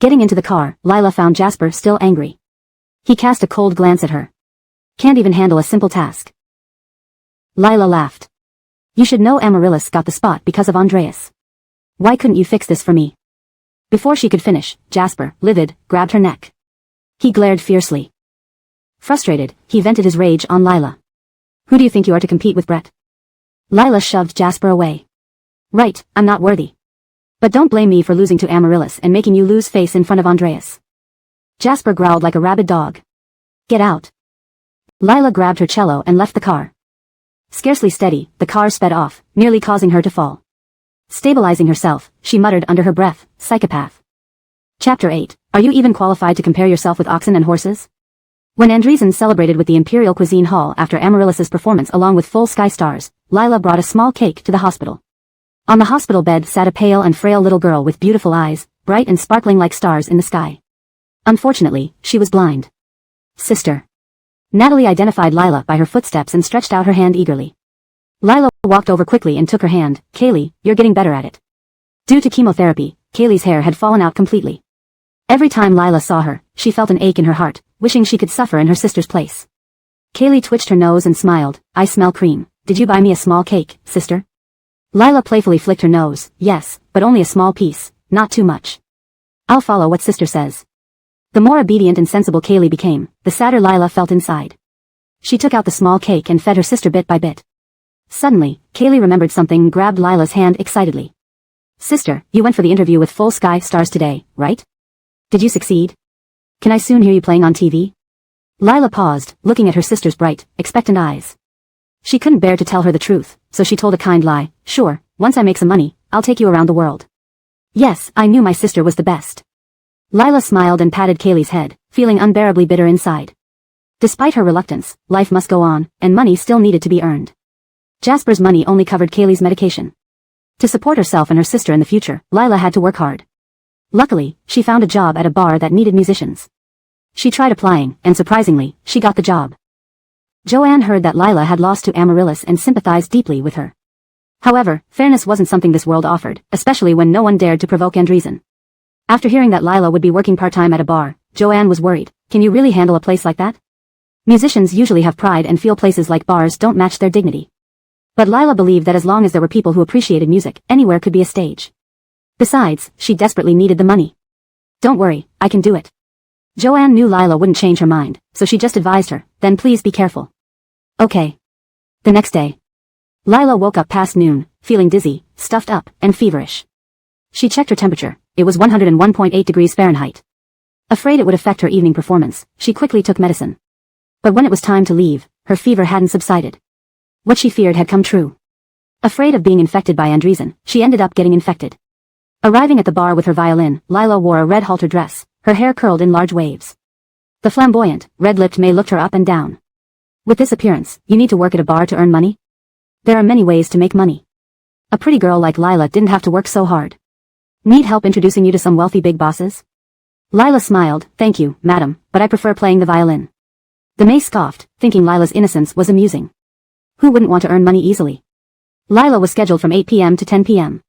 Getting into the car, Lila found Jasper still angry. He cast a cold glance at her. Can't even handle a simple task. Lila laughed. You should know Amaryllis got the spot because of Andreas. Why couldn't you fix this for me? Before she could finish, Jasper, livid, grabbed her neck. He glared fiercely. Frustrated, he vented his rage on Lila. Who do you think you are to compete with, Brett? Lila shoved Jasper away. Right, I'm not worthy. But don't blame me for losing to Amaryllis and making you lose face in front of Andreas. Jasper growled like a rabid dog. Get out. Lila grabbed her cello and left the car. Scarcely steady, the car sped off, nearly causing her to fall. Stabilizing herself, she muttered under her breath, psychopath. Chapter 8. Are you even qualified to compare yourself with oxen and horses? When Andreessen celebrated with the Imperial Cuisine Hall after Amaryllis's performance along with full sky stars, Lila brought a small cake to the hospital. On the hospital bed sat a pale and frail little girl with beautiful eyes, bright and sparkling like stars in the sky. Unfortunately, she was blind. Sister. Natalie identified Lila by her footsteps and stretched out her hand eagerly. Lila walked over quickly and took her hand. Kaylee, you're getting better at it. Due to chemotherapy, Kaylee's hair had fallen out completely. Every time Lila saw her, she felt an ache in her heart, wishing she could suffer in her sister's place. Kaylee twitched her nose and smiled. I smell cream. Did you buy me a small cake, sister? Lila playfully flicked her nose. Yes, but only a small piece, not too much. I'll follow what sister says. The more obedient and sensible Kaylee became, the sadder Lila felt inside. She took out the small cake and fed her sister bit by bit. Suddenly, Kaylee remembered something and grabbed Lila's hand excitedly. Sister, you went for the interview with Full Sky Stars today, right? Did you succeed? Can I soon hear you playing on TV? Lila paused, looking at her sister's bright, expectant eyes. She couldn't bear to tell her the truth, so she told a kind lie. Sure, once I make some money, I'll take you around the world. Yes, I knew my sister was the best. Lila smiled and patted Kaylee's head, feeling unbearably bitter inside. Despite her reluctance, life must go on, and money still needed to be earned. Jasper's money only covered Kaylee's medication. To support herself and her sister in the future, Lila had to work hard. Luckily, she found a job at a bar that needed musicians. She tried applying, and surprisingly, she got the job. Joanne heard that Lila had lost to Amaryllis and sympathized deeply with her. However, fairness wasn't something this world offered, especially when no one dared to provoke Andreessen. After hearing that Lila would be working part-time at a bar, Joanne was worried. Can you really handle a place like that? Musicians usually have pride and feel places like bars don't match their dignity. But Lila believed that as long as there were people who appreciated music, anywhere could be a stage. Besides, she desperately needed the money. Don't worry, I can do it. Joanne knew Lila wouldn't change her mind, so she just advised her, then please be careful. Okay. The next day. Lila woke up past noon, feeling dizzy, stuffed up, and feverish. She checked her temperature. It was 101.8 degrees Fahrenheit. Afraid it would affect her evening performance, she quickly took medicine. But when it was time to leave, her fever hadn't subsided. What she feared had come true. Afraid of being infected by Andreessen, she ended up getting infected. Arriving at the bar with her violin, Lila wore a red halter dress, her hair curled in large waves. The flamboyant, red-lipped May looked her up and down. With this appearance, you need to work at a bar to earn money? There are many ways to make money. A pretty girl like Lila didn't have to work so hard. Need help introducing you to some wealthy big bosses? Lila smiled. Thank you, madam, but I prefer playing the violin. The May scoffed, thinking Lila's innocence was amusing. Who wouldn't want to earn money easily? Lila was scheduled from 8 p.m. to 10 p.m.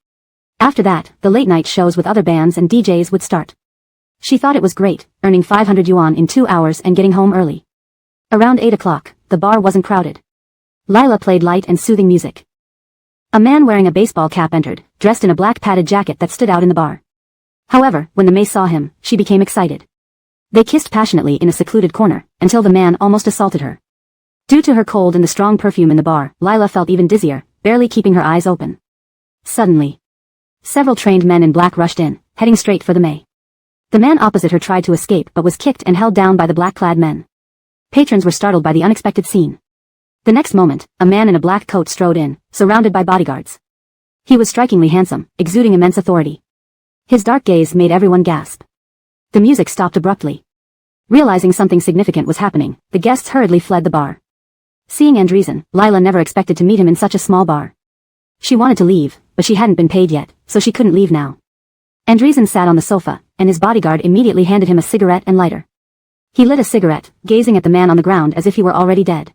After that, the late-night shows with other bands and DJs would start. She thought it was great, earning 500 yuan in 2 hours and getting home early. Around 8 o'clock, the bar wasn't crowded. Lila played light and soothing music. A man wearing a baseball cap entered, dressed in a black padded jacket that stood out in the bar. However, when the May saw him, she became excited. They kissed passionately in a secluded corner, until the man almost assaulted her. Due to her cold and the strong perfume in the bar, Lila felt even dizzier, barely keeping her eyes open. Suddenly, several trained men in black rushed in, heading straight for the May. The man opposite her tried to escape but was kicked and held down by the black-clad men. Patrons were startled by the unexpected scene. The next moment, a man in a black coat strode in, surrounded by bodyguards. He was strikingly handsome, exuding immense authority. His dark gaze made everyone gasp. The music stopped abruptly. Realizing something significant was happening, the guests hurriedly fled the bar. Seeing Andreessen, Lila never expected to meet him in such a small bar. She wanted to leave, but she hadn't been paid yet, so she couldn't leave now. Andreessen sat on the sofa, and his bodyguard immediately handed him a cigarette and lighter. He lit a cigarette, gazing at the man on the ground as if he were already dead.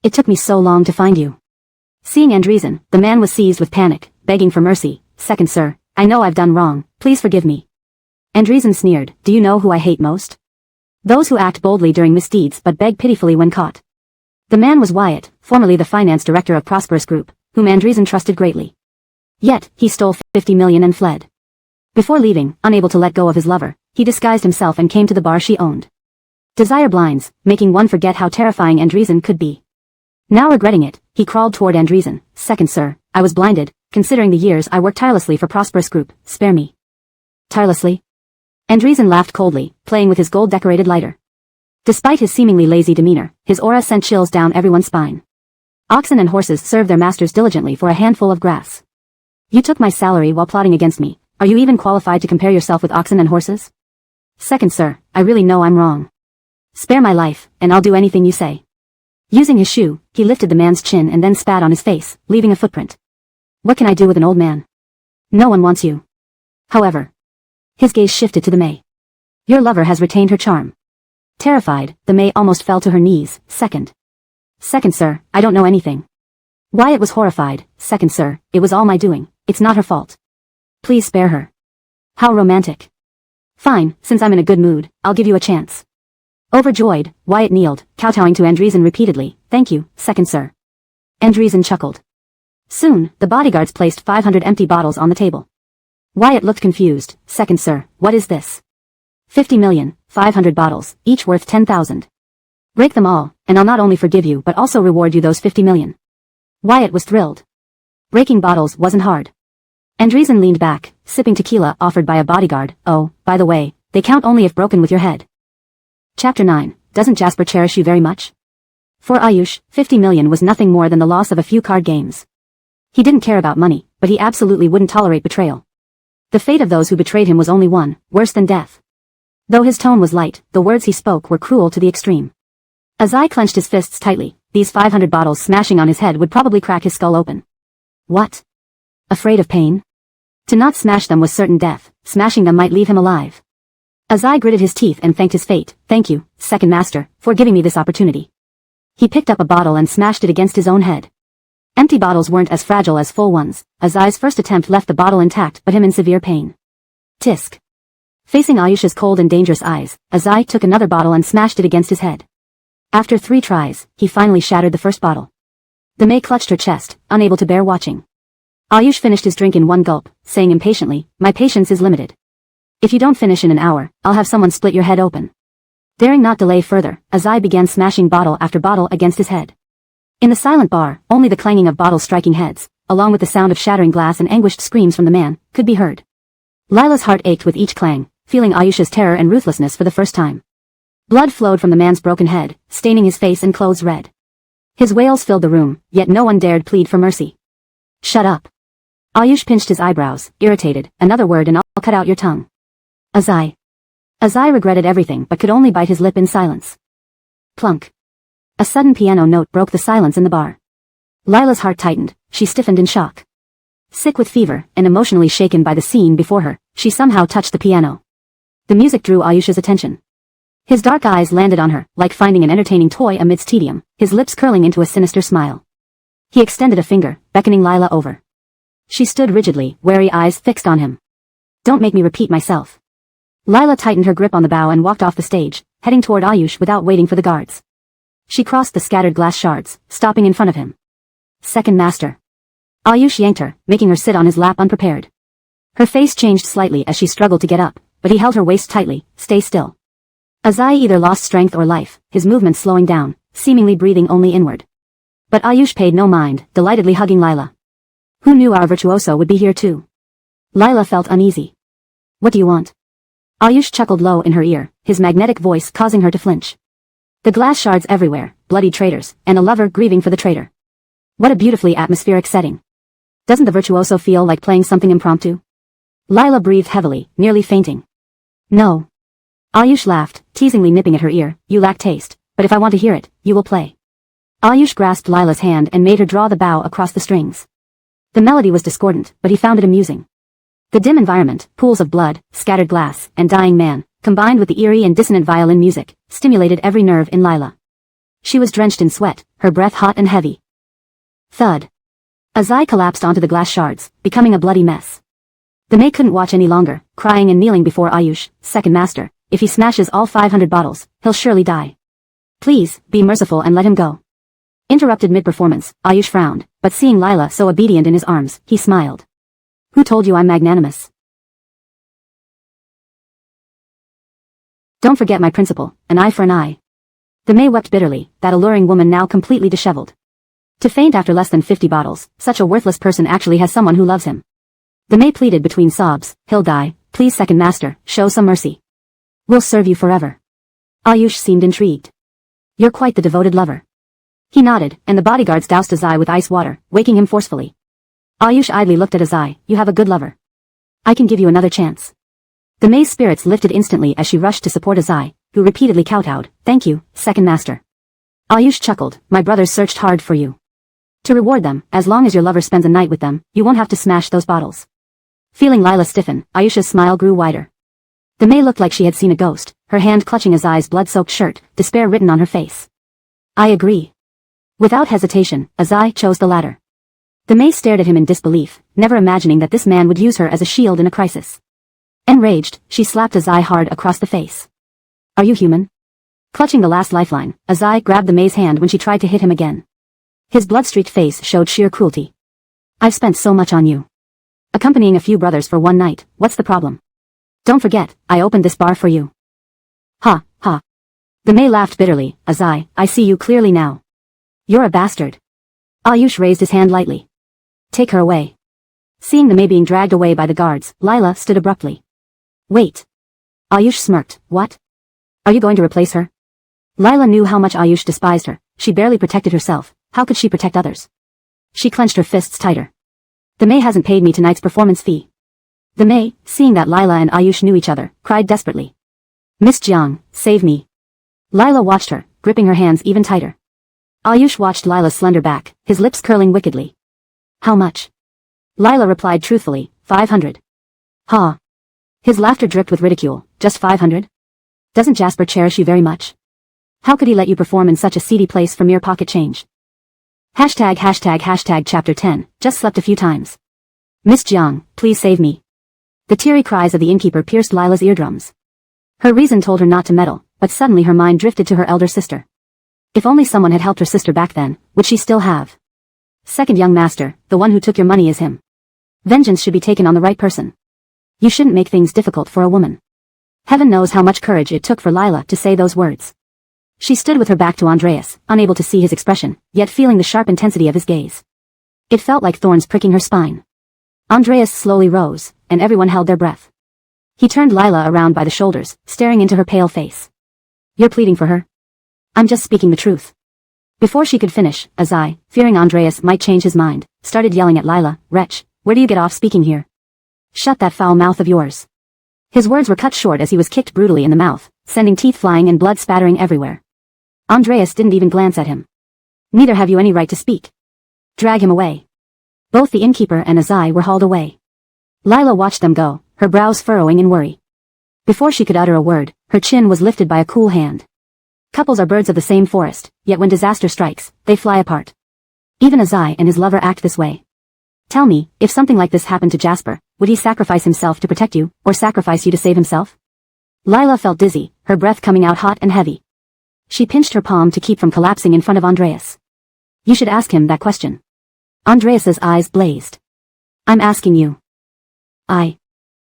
It took me so long to find you. Seeing Andreessen, the man was seized with panic, begging for mercy. Second sir, I know I've done wrong, please forgive me. Andreessen sneered, do you know who I hate most? Those who act boldly during misdeeds but beg pitifully when caught. The man was Wyatt, formerly the finance director of Prosperous Group, whom Andreessen trusted greatly. Yet, he stole 50 million and fled. Before leaving, unable to let go of his lover, he disguised himself and came to the bar she owned. Desire blinds, making one forget how terrifying Andreessen could be. Now regretting it, he crawled toward Andreessen. Second sir, I was blinded, considering the years I worked tirelessly for Prosperous Group, spare me. Tirelessly? Andreessen laughed coldly, playing with his gold-decorated lighter. Despite his seemingly lazy demeanor, his aura sent chills down everyone's spine. Oxen and horses serve their masters diligently for a handful of grass. You took my salary while plotting against me. Are you even qualified to compare yourself with oxen and horses? Second sir, I really know I'm wrong. Spare my life, and I'll do anything you say. Using his shoe, he lifted the man's chin and then spat on his face, leaving a footprint. What can I do with an old man? No one wants you. However. His gaze shifted to the May. Your lover has retained her charm. Terrified, the May almost fell to her knees. Second sir, I don't know anything. Wyatt was horrified. Second sir, it was all my doing, it's not her fault. Please spare her. How romantic. Fine, since I'm in a good mood, I'll give you a chance. Overjoyed, Wyatt kneeled, kowtowing to Andreessen repeatedly. Thank you, second sir. Andreessen chuckled. Soon, the bodyguards placed 500 empty bottles on the table. Wyatt looked confused. Second sir, what is this? 50 million, 500 bottles, each worth 10,000. Break them all, and I'll not only forgive you but also reward you those 50 million. Wyatt was thrilled. Breaking bottles wasn't hard. Andreessen leaned back, sipping tequila offered by a bodyguard. Oh, by the way, they count only if broken with your head. Chapter 9, doesn't Jasper cherish you very much? For Ayush, 50 million was nothing more than the loss of a few card games. He didn't care about money, but he absolutely wouldn't tolerate betrayal. The fate of those who betrayed him was only one, worse than death. Though his tone was light, the words he spoke were cruel to the extreme. Azai clenched his fists tightly. These 500 bottles smashing on his head would probably crack his skull open. What? Afraid of pain? To not smash them was certain death, smashing them might leave him alive. Azai gritted his teeth and thanked his fate. Thank you, second master, for giving me this opportunity. He picked up a bottle and smashed it against his own head. Empty bottles weren't as fragile as full ones. Azai's first attempt left the bottle intact but him in severe pain. Tisk. Facing Ayush's cold and dangerous eyes, Azai took another bottle and smashed it against his head. After 3 tries, he finally shattered the first bottle. The May clutched her chest, unable to bear watching. Ayush finished his drink in one gulp, saying impatiently, my patience is limited. If you don't finish in an hour, I'll have someone split your head open. Daring not delay further, Azai began smashing bottle after bottle against his head. In the silent bar, only the clanging of bottles striking heads, along with the sound of shattering glass and anguished screams from the man, could be heard. Lila's heart ached with each clang, feeling Ayush's terror and ruthlessness for the first time. Blood flowed from the man's broken head, staining his face and clothes red. His wails filled the room, yet no one dared plead for mercy. Shut up. Ayush pinched his eyebrows, irritated. Another word and I'll cut out your tongue. Azai. Azai regretted everything but could only bite his lip in silence. Plunk. A sudden piano note broke the silence in the bar. Lila's heart tightened, she stiffened in shock. Sick with fever, and emotionally shaken by the scene before her, she somehow touched the piano. The music drew Ayush's attention. His dark eyes landed on her, like finding an entertaining toy amidst tedium, his lips curling into a sinister smile. He extended a finger, beckoning Lila over. She stood rigidly, wary eyes fixed on him. Don't make me repeat myself. Lila tightened her grip on the bow and walked off the stage, heading toward Ayush without waiting for the guards. She crossed the scattered glass shards, stopping in front of him. Second master. Ayush yanked her, making her sit on his lap unprepared. Her face changed slightly as she struggled to get up, but he held her waist tightly. Stay still. Azai either lost strength or life, his movements slowing down, seemingly breathing only inward. But Ayush paid no mind, delightedly hugging Lila. Who knew our virtuoso would be here too? Lila felt uneasy. What do you want? Ayush chuckled low in her ear, his magnetic voice causing her to flinch. The glass shards everywhere, bloody traitors, and a lover grieving for the traitor. What a beautifully atmospheric setting. Doesn't the virtuoso feel like playing something impromptu? Lila breathed heavily, nearly fainting. No. Ayush laughed, teasingly nipping at her ear. You lack taste, but if I want to hear it, you will play. Ayush grasped Lila's hand and made her draw the bow across the strings. The melody was discordant, but he found it amusing. The dim environment, pools of blood, scattered glass, and dying man, combined with the eerie and dissonant violin music, stimulated every nerve in Lila. She was drenched in sweat, her breath hot and heavy. Thud. Azai collapsed onto the glass shards, becoming a bloody mess. The maid couldn't watch any longer, crying and kneeling before Ayush, second master. If he smashes all 500 bottles, he'll surely die. Please, be merciful and let him go. Interrupted mid-performance, Ayush frowned, but seeing Lila so obedient in his arms, he smiled. Who told you I'm magnanimous? Don't forget my principle, an eye for an eye. The May wept bitterly, that alluring woman now completely disheveled. To faint after less than 50 bottles, such a worthless person actually has someone who loves him. The May pleaded between sobs, he'll die, please second master, show some mercy. We'll serve you forever. Ayush seemed intrigued. You're quite the devoted lover. He nodded, and the bodyguards doused Azai with ice water, waking him forcefully. Ayush idly looked at Azai, you have a good lover. I can give you another chance. The May's spirits lifted instantly as she rushed to support Azai, who repeatedly kowtowed, thank you, second master. Ayush chuckled, my brothers searched hard for you. To reward them, as long as your lover spends a night with them, you won't have to smash those bottles. Feeling Lila stiffen, Ayush's smile grew wider. The May looked like she had seen a ghost, her hand clutching Azai's blood-soaked shirt, despair written on her face. I agree. Without hesitation, Azai chose the latter. The May stared at him in disbelief, never imagining that this man would use her as a shield in a crisis. Enraged, she slapped Azai hard across the face. Are you human? Clutching the last lifeline, Azai grabbed the May's hand when she tried to hit him again. His blood-streaked face showed sheer cruelty. I've spent so much on you. Accompanying a few brothers for one night, what's the problem? Don't forget, I opened this bar for you. Ha, ha. The May laughed bitterly, Azai, I see you clearly now. You're a bastard. Ayush raised his hand lightly. Take her away. Seeing the May being dragged away by the guards, Lila stood abruptly. Wait. Ayush smirked, what? Are you going to replace her? Lila knew how much Ayush despised her, she barely protected herself, how could she protect others? She clenched her fists tighter. The May hasn't paid me tonight's performance fee. The May, seeing that Lila and Ayush knew each other, cried desperately. Miss Jiang, save me. Lila watched her, gripping her hands even tighter. Ayush watched Lila's slender back, his lips curling wickedly. How much? Lila replied truthfully, 500. Ha. His laughter dripped with ridicule, just 500? Doesn't Jasper cherish you very much? How could he let you perform in such a seedy place for mere pocket change? #### Chapter 10, just slept a few times. Miss Jiang, please save me. The teary cries of the innkeeper pierced Lila's eardrums. Her reason told her not to meddle, but suddenly her mind drifted to her elder sister. If only someone had helped her sister back then, would she still have? Second young master, the one who took your money is him. Vengeance should be taken on the right person. You shouldn't make things difficult for a woman. Heaven knows how much courage it took for Lila to say those words. She stood with her back to Andreas, unable to see his expression, yet feeling the sharp intensity of his gaze. It felt like thorns pricking her spine. Andreas slowly rose, and everyone held their breath. He turned Lila around by the shoulders, staring into her pale face. You're pleading for her? I'm just speaking the truth. Before she could finish, Azai, fearing Andreas might change his mind, started yelling at Lila, wretch, where do you get off speaking here? Shut that foul mouth of yours. His words were cut short as he was kicked brutally in the mouth, sending teeth flying and blood spattering everywhere. Andreas didn't even glance at him. Neither have you any right to speak. Drag him away. Both the innkeeper and Azai were hauled away. Lila watched them go, her brows furrowing in worry. Before she could utter a word, her chin was lifted by a cool hand. Couples are birds of the same forest, yet when disaster strikes, they fly apart. Even Azai and his lover act this way. Tell me, if something like this happened to Jasper, would he sacrifice himself to protect you, or sacrifice you to save himself? Lila felt dizzy, her breath coming out hot and heavy. She pinched her palm to keep from collapsing in front of Andreas. You should ask him that question. Andreas's eyes blazed. I'm asking you.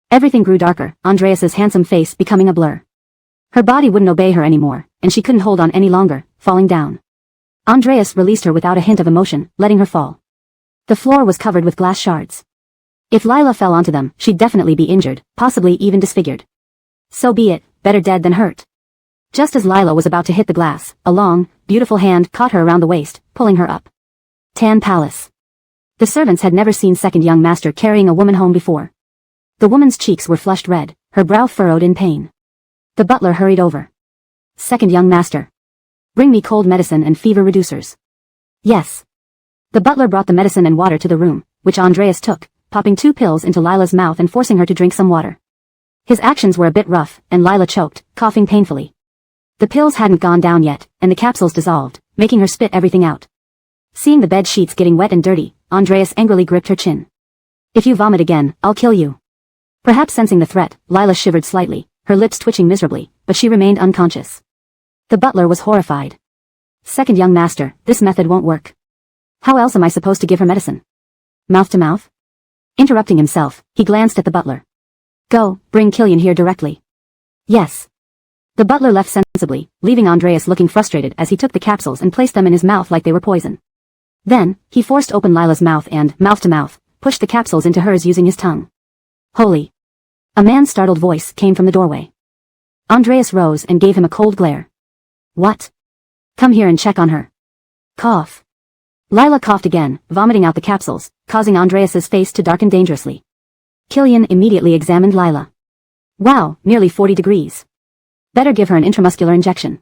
Everything grew darker, Andreas's handsome face becoming a blur. Her body wouldn't obey her anymore, and she couldn't hold on any longer, falling down. Andreas released her without a hint of emotion, letting her fall. The floor was covered with glass shards. If Lila fell onto them, she'd definitely be injured, possibly even disfigured. So be it, better dead than hurt. Just as Lila was about to hit the glass, a long, beautiful hand caught her around the waist, pulling her up. Tan Palace. The servants had never seen second young master carrying a woman home before. The woman's cheeks were flushed red, her brow furrowed in pain. The butler hurried over. Second young master. Bring me cold medicine and fever reducers. Yes. The butler brought the medicine and water to the room, which Andreas took, popping 2 pills into Lila's mouth and forcing her to drink some water. His actions were a bit rough, and Lila choked, coughing painfully. The pills hadn't gone down yet, and the capsules dissolved, making her spit everything out. Seeing the bed sheets getting wet and dirty, Andreas angrily gripped her chin. "If you vomit again, I'll kill you." Perhaps sensing the threat, Lila shivered slightly, her lips twitching miserably, but she remained unconscious. The butler was horrified. "Second young master, this method won't work. How else am I supposed to give her medicine? Mouth to mouth?" Interrupting himself, he glanced at the butler. "Go, bring Killian here directly." "Yes." The butler left sensibly, leaving Andreas looking frustrated as he took the capsules and placed them in his mouth like they were poison. Then, he forced open Lila's mouth and, mouth to mouth, pushed the capsules into hers using his tongue. "Holy!" A man's startled voice came from the doorway. Andreas rose and gave him a cold glare. "What?" "Come here and check on her." Cough. Lila coughed again, vomiting out the capsules, causing Andreas's face to darken dangerously. Killian immediately examined Lila. "Wow, nearly 40 degrees. Better give her an intramuscular injection."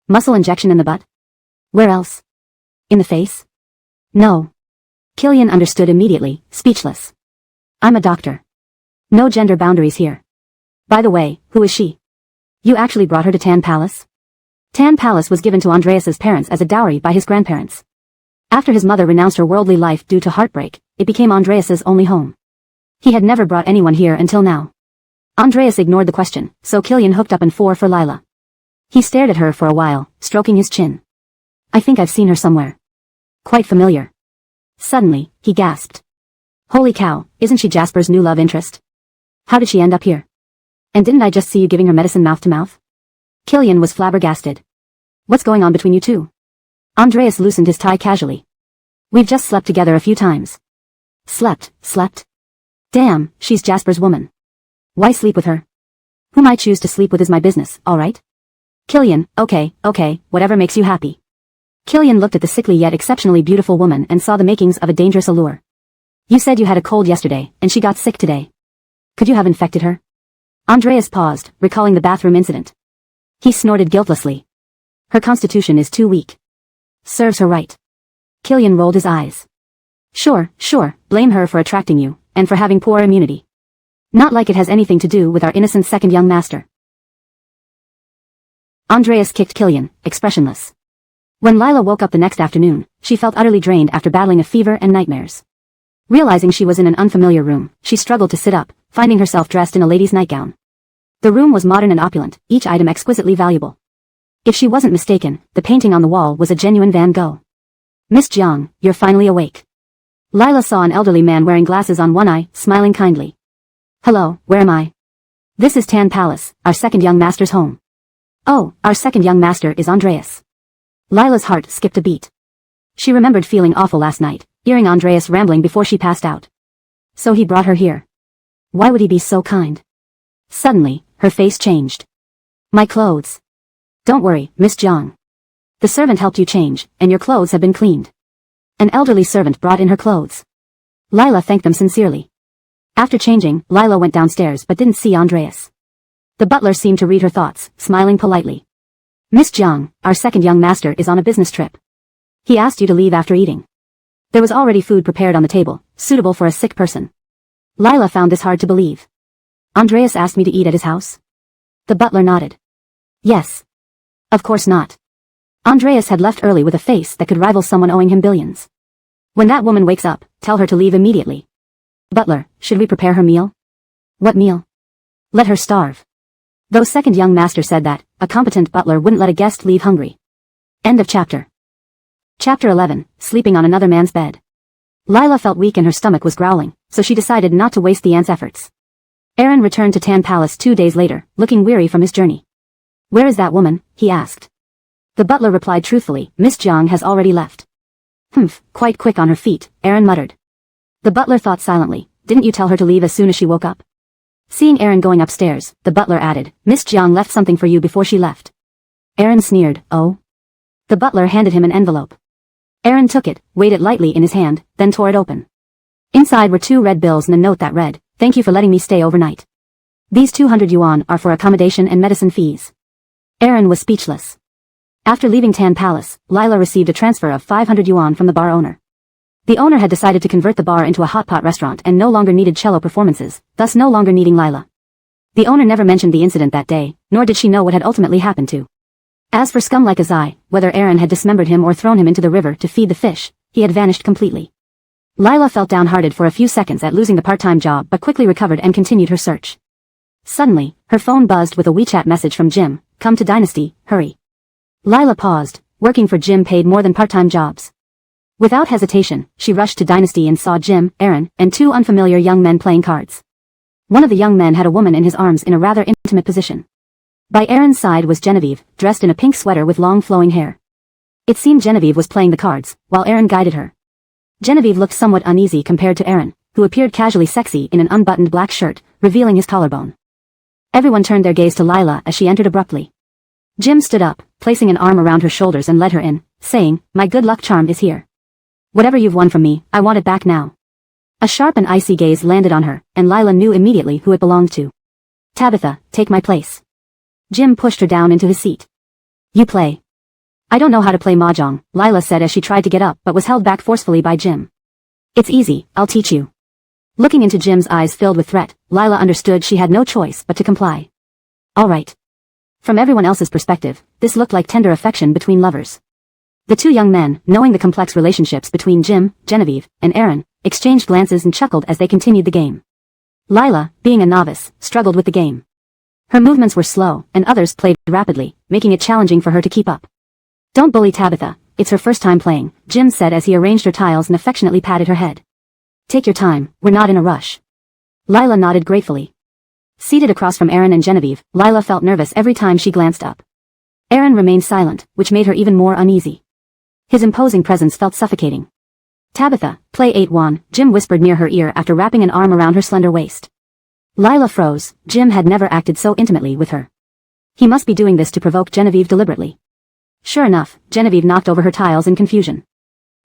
"Muscle injection in the butt? Where else? In the face?" "No." Killian understood immediately, speechless. "I'm a doctor. No gender boundaries here. By the way, who is she? You actually brought her to Tan Palace?" Tan Palace was given to Andreas's parents as a dowry by his grandparents. After his mother renounced her worldly life due to heartbreak, it became Andreas's only home. He had never brought anyone here until now. Andreas ignored the question, so Killian hooked up an 4 for Lila. He stared at her for a while, stroking his chin. "I think I've seen her somewhere. Quite familiar." Suddenly, he gasped. "Holy cow, isn't she Jasper's new love interest? How did she end up here? And didn't I just see you giving her medicine mouth to mouth?" Killian was flabbergasted. "What's going on between you two?" Andreas loosened his tie casually. "We've just slept together a few times." Slept? Damn, she's Jasper's woman. Why sleep with her? Whom I choose to sleep with is my business, alright? Killian, okay, whatever makes you happy. Killian looked at the sickly yet exceptionally beautiful woman and saw the makings of a dangerous allure. "You said you had a cold yesterday, and she got sick today. Could you have infected her?" Andreas paused, recalling the bathroom incident. He snorted guiltlessly. "Her constitution is too weak. Serves her right." Killian rolled his eyes. Sure, blame her for attracting you, and for having poor immunity. Not like it has anything to do with our innocent second young master." Andreas kicked Killian, expressionless. When Lila woke up the next afternoon, she felt utterly drained after battling a fever and nightmares. Realizing she was in an unfamiliar room, she struggled to sit up, finding herself dressed in a lady's nightgown. The room was modern and opulent, each item exquisitely valuable. If she wasn't mistaken, the painting on the wall was a genuine Van Gogh. "Miss Jiang, you're finally awake." Lila saw an elderly man wearing glasses on one eye, smiling kindly. "Hello, where am I?" "This is Tan Palace, our second young master's home." "Oh, our second young master is Andreas." Lila's heart skipped a beat. She remembered feeling awful last night, hearing Andreas rambling before she passed out. So he brought her here. Why would he be so kind? Suddenly, her face changed. "My clothes." "Don't worry, Miss Jiang. The servant helped you change, and your clothes have been cleaned." An elderly servant brought in her clothes. Lila thanked them sincerely. After changing, Lila went downstairs but didn't see Andreas. The butler seemed to read her thoughts, smiling politely. "Miss Jiang, our second young master is on a business trip. He asked you to leave after eating." There was already food prepared on the table, suitable for a sick person. Lila found this hard to believe. "Andreas asked me to eat at his house?" The butler nodded. "Yes. Of course not. Andreas had left early with a face that could rival someone owing him billions. When that woman wakes up, tell her to leave immediately." "Butler, should we prepare her meal?" "What meal?" "Let her starve." Though second young master said that, a competent butler wouldn't let a guest leave hungry. End of chapter. Chapter 11, Sleeping on Another Man's Bed. Lila felt weak and her stomach was growling, so she decided not to waste the aunt's efforts. Aaron returned to Tan Palace 2 days later, looking weary from his journey. "Where is that woman?" he asked. The butler replied truthfully, "Miss Jiang has already left." "Humph, quite quick on her feet," Aaron muttered. The butler thought silently, "Didn't you tell her to leave as soon as she woke up?" Seeing Aaron going upstairs, the butler added, "Miss Jiang left something for you before she left." Aaron sneered, "Oh?" The butler handed him an envelope. Aaron took it, weighed it lightly in his hand, then tore it open. Inside were 2 red bills and a note that read, "Thank you for letting me stay overnight. These 200 yuan are for accommodation and medicine fees." Aaron was speechless. After leaving Tan Palace, Lila received a transfer of 500 yuan from the bar owner. The owner had decided to convert the bar into a hot pot restaurant and no longer needed cello performances, thus no longer needing Lila. The owner never mentioned the incident that day, nor did she know what had ultimately happened to. As for scum like Azai, whether Aaron had dismembered him or thrown him into the river to feed the fish, he had vanished completely. Lila felt downhearted for a few seconds at losing the part-time job but quickly recovered and continued her search. Suddenly, her phone buzzed with a WeChat message from Jim, "Come to Dynasty, hurry." Lila paused. Working for Jim paid more than part-time jobs. Without hesitation, she rushed to Dynasty and saw Jim, Aaron, and two unfamiliar young men playing cards. One of the young men had a woman in his arms in a rather intimate position. By Aaron's side was Genevieve, dressed in a pink sweater with long flowing hair. It seemed Genevieve was playing the cards, while Aaron guided her. Genevieve looked somewhat uneasy compared to Aaron, who appeared casually sexy in an unbuttoned black shirt, revealing his collarbone. Everyone turned their gaze to Lila as she entered abruptly. Jim stood up, placing an arm around her shoulders and led her in, saying, "My good luck charm is here. Whatever you've won from me, I want it back now." A sharp and icy gaze landed on her, and Lila knew immediately who it belonged to. "Tabitha, take my place." Jim pushed her down into his seat. "You play." "I don't know how to play mahjong," Lila said as she tried to get up but was held back forcefully by Jim. "It's easy, I'll teach you." Looking into Jim's eyes filled with threat, Lila understood she had no choice but to comply. "All right." From everyone else's perspective, this looked like tender affection between lovers. The two young men, knowing the complex relationships between Jim, Genevieve, and Aaron, exchanged glances and chuckled as they continued the game. Lila, being a novice, struggled with the game. Her movements were slow, and others played rapidly, making it challenging for her to keep up. "Don't bully Tabitha, it's her first time playing," Jim said as he arranged her tiles and affectionately patted her head. "Take your time, we're not in a rush." Lila nodded gratefully. Seated across from Aaron and Genevieve, Lila felt nervous every time she glanced up. Aaron remained silent, which made her even more uneasy. His imposing presence felt suffocating. "Tabitha, play 8-1, Jim whispered near her ear after wrapping an arm around her slender waist. Lila froze. Jim had never acted so intimately with her. He must be doing this to provoke Genevieve deliberately. Sure enough, Genevieve knocked over her tiles in confusion.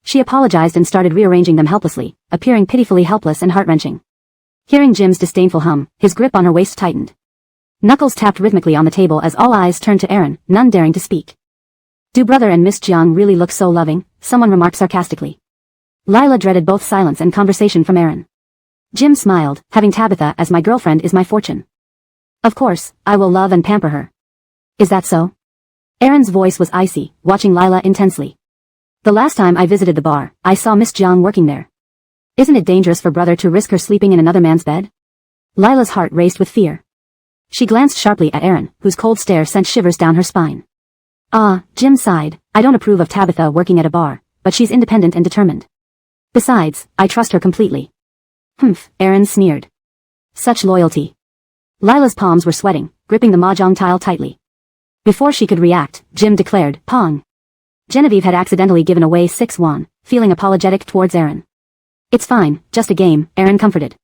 She apologized and started rearranging them helplessly, appearing pitifully helpless and heart-wrenching. Hearing Jim's disdainful hum, his grip on her waist tightened. Knuckles tapped rhythmically on the table as all eyes turned to Aaron, none daring to speak. "Do brother and Miss Jiang really look so loving?" someone remarked sarcastically. Lila dreaded both silence and conversation from Aaron. Jim smiled, "Having Tabitha as my girlfriend is my fortune. Of course, I will love and pamper her." "Is that so?" Aaron's voice was icy, watching Lila intensely. "The last time I visited the bar, I saw Miss Jiang working there. Isn't it dangerous for brother to risk her sleeping in another man's bed?" Lila's heart raced with fear. She glanced sharply at Aaron, whose cold stare sent shivers down her spine. "Ah," Jim sighed, "I don't approve of Tabitha working at a bar, but she's independent and determined. Besides, I trust her completely." "Humph," Aaron sneered. "Such loyalty." Lila's palms were sweating, gripping the mahjong tile tightly. Before she could react, Jim declared, "Pong." Genevieve had accidentally given away 6-1, feeling apologetic towards Aaron. "It's fine, just a game," Aaron comforted.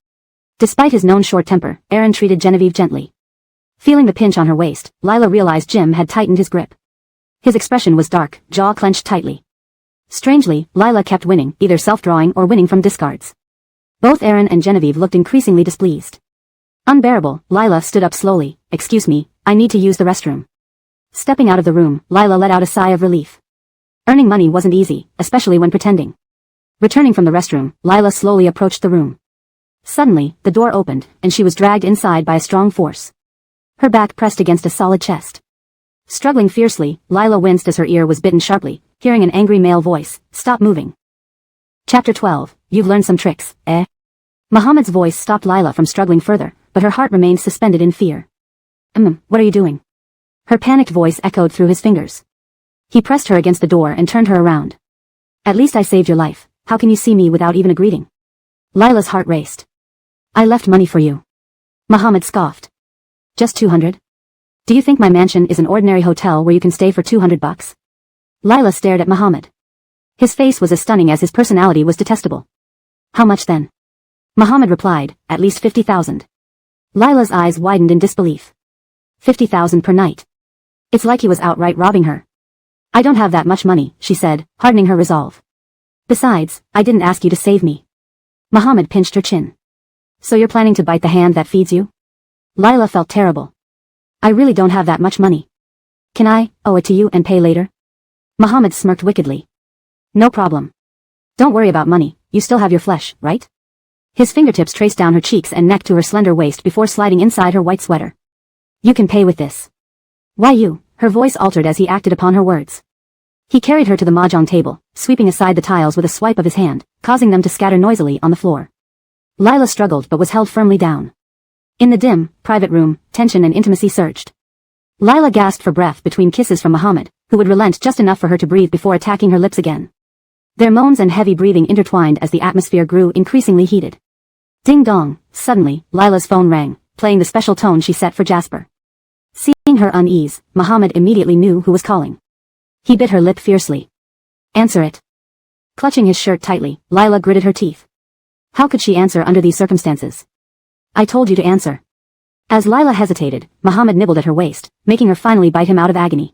Despite his known short temper, Aaron treated Genevieve gently. Feeling the pinch on her waist, Lila realized Jim had tightened his grip. His expression was dark, jaw clenched tightly. Strangely, Lila kept winning, either self-drawing or winning from discards. Both Aaron and Genevieve looked increasingly displeased. Unbearable, Lila stood up slowly. "Excuse me, I need to use the restroom." Stepping out of the room, Lila let out a sigh of relief. Earning money wasn't easy, especially when pretending. Returning from the restroom, Lila slowly approached the room. Suddenly, the door opened, and she was dragged inside by a strong force. Her back pressed against a solid chest. Struggling fiercely, Lila winced as her ear was bitten sharply, hearing an angry male voice, "Stop moving." Chapter 12, You've learned some tricks, eh? Muhammad's voice stopped Lila from struggling further, but her heart remained suspended in fear. What are you doing?" Her panicked voice echoed through his fingers. He pressed her against the door and turned her around. "At least I saved your life. How can you see me without even a greeting?" Lila's heart raced. "I left money for you." Muhammad scoffed. "Just 200? Do you think my mansion is an ordinary hotel where you can stay for $200? Lila stared at Muhammad. His face was as stunning as his personality was detestable. "How much then?" Muhammad replied, "At least 50,000. Lila's eyes widened in disbelief. 50,000 per night. It's like he was outright robbing her. "I don't have that much money," she said, hardening her resolve. "Besides, I didn't ask you to save me." Muhammad pinched her chin. "So you're planning to bite the hand that feeds you?" Lila felt terrible. "I really don't have that much money. Can I owe it to you and pay later?" Muhammad smirked wickedly. "No problem. Don't worry about money, you still have your flesh, right? His fingertips traced down her cheeks and neck to her slender waist before sliding inside her white sweater. You can pay with this. Why you? Her voice altered as he acted upon her words. He carried her to the mahjong table, sweeping aside the tiles with a swipe of his hand, causing them to scatter noisily on the floor. Lila struggled but was held firmly down. In the dim, private room, tension and intimacy surged. Lila gasped for breath between kisses from Muhammad, who would relent just enough for her to breathe before attacking her lips again. Their moans and heavy breathing intertwined as the atmosphere grew increasingly heated. Ding dong, suddenly, Lila's phone rang, playing the special tone she set for Jasper. Seeing her unease, Muhammad immediately knew who was calling. He bit her lip fiercely. Answer it. Clutching his shirt tightly, Lila gritted her teeth. How could she answer under these circumstances? I told you to answer. As Lila hesitated, Muhammad nibbled at her waist, making her finally bite him out of agony.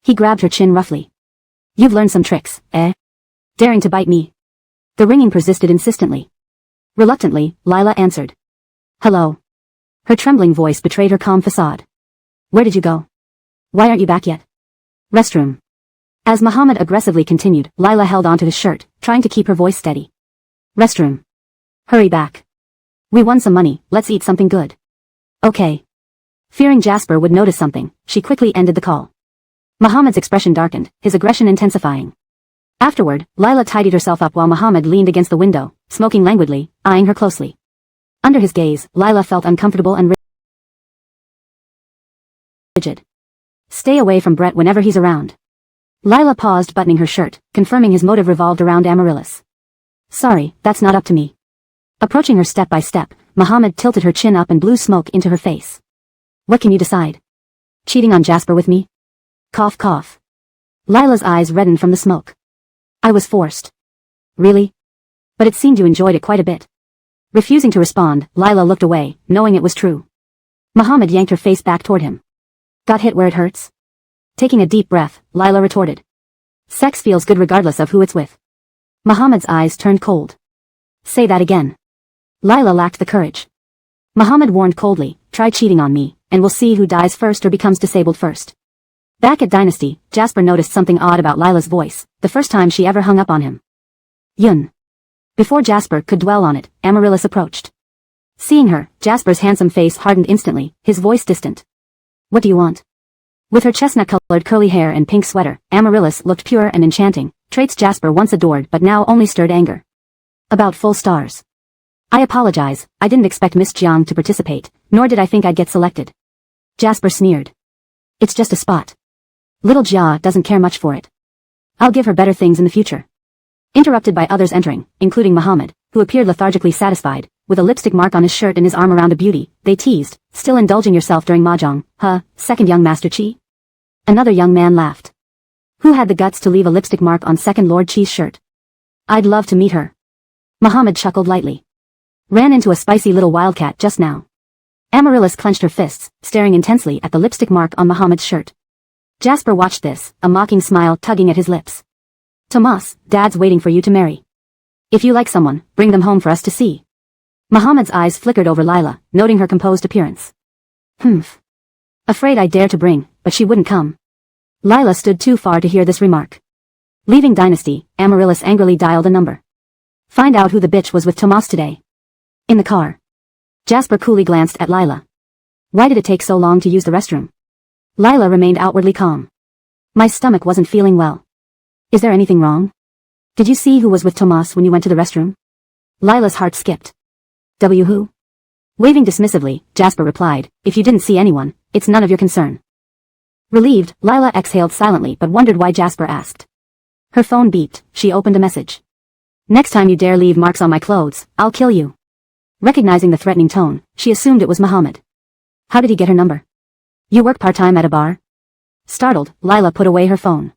He grabbed her chin roughly. You've learned some tricks, eh? Daring to bite me. The ringing persisted insistently. Reluctantly, Lila answered. Hello. Her trembling voice betrayed her calm facade. Where did you go? Why aren't you back yet? Restroom. As Muhammad aggressively continued, Lila held onto his shirt, trying to keep her voice steady. Restroom. Hurry back. We won some money, let's eat something good. Okay. Fearing Jasper would notice something, she quickly ended the call. Muhammad's expression darkened, his aggression intensifying. Afterward, Lila tidied herself up while Muhammad leaned against the window, smoking languidly, eyeing her closely. Under his gaze, Lila felt uncomfortable and rigid. Stay away from Brett whenever he's around. Lila paused, buttoning her shirt, confirming his motive revolved around Amaryllis. Sorry, that's not up to me. Approaching her step by step, Muhammad tilted her chin up and blew smoke into her face. What can you decide? Cheating on Jasper with me? Cough cough. Lila's eyes reddened from the smoke. I was forced. Really? But it seemed you enjoyed it quite a bit. Refusing to respond, Lila looked away, knowing it was true. Muhammad yanked her face back toward him. Got hit where it hurts? Taking a deep breath, Lila retorted. Sex feels good regardless of who it's with. Muhammad's eyes turned cold. Say that again. Lila lacked the courage. Muhammad warned coldly, try cheating on me, and we'll see who dies first or becomes disabled first. Back at Dynasty, Jasper noticed something odd about Lila's voice, the first time she ever hung up on him. Yun. Before Jasper could dwell on it, Amaryllis approached. Seeing her, Jasper's handsome face hardened instantly, his voice distant. What do you want? With her chestnut-colored curly hair and pink sweater, Amaryllis looked pure and enchanting, traits Jasper once adored but now only stirred anger. About full stars. I apologize, I didn't expect Miss Jiang to participate, nor did I think I'd get selected. Jasper sneered. It's just a spot. Little Jia doesn't care much for it. I'll give her better things in the future. Interrupted by others entering, including Muhammad, who appeared lethargically satisfied, with a lipstick mark on his shirt and his arm around a beauty, they teased, still indulging yourself during mahjong, huh, second young Master Chi? Another young man laughed. Who had the guts to leave a lipstick mark on second Lord Chi's shirt? I'd love to meet her. Muhammad chuckled lightly. Ran into a spicy little wildcat just now. Amaryllis clenched her fists, staring intensely at the lipstick mark on Muhammad's shirt. Jasper watched this, a mocking smile tugging at his lips. Tomas, Dad's waiting for you to marry. If you like someone, bring them home for us to see. Muhammad's eyes flickered over Lila, noting her composed appearance. Humph. Afraid I dare to bring, but she wouldn't come. Lila stood too far to hear this remark. Leaving Dynasty, Amaryllis angrily dialed a number. Find out who the bitch was with Tomas today. In the car. Jasper coolly glanced at Lila. Why did it take so long to use the restroom? Lila remained outwardly calm. My stomach wasn't feeling well. Is there anything wrong? Did you see who was with Tomas when you went to the restroom? Lila's heart skipped. Who? Waving dismissively, Jasper replied, if you didn't see anyone, it's none of your concern. Relieved, Lila exhaled silently but wondered why Jasper asked. Her phone beeped, she opened a message. Next time you dare leave marks on my clothes, I'll kill you. Recognizing the threatening tone, she assumed it was Muhammad. How did he get her number? You work part-time at a bar? Startled, Lila put away her phone.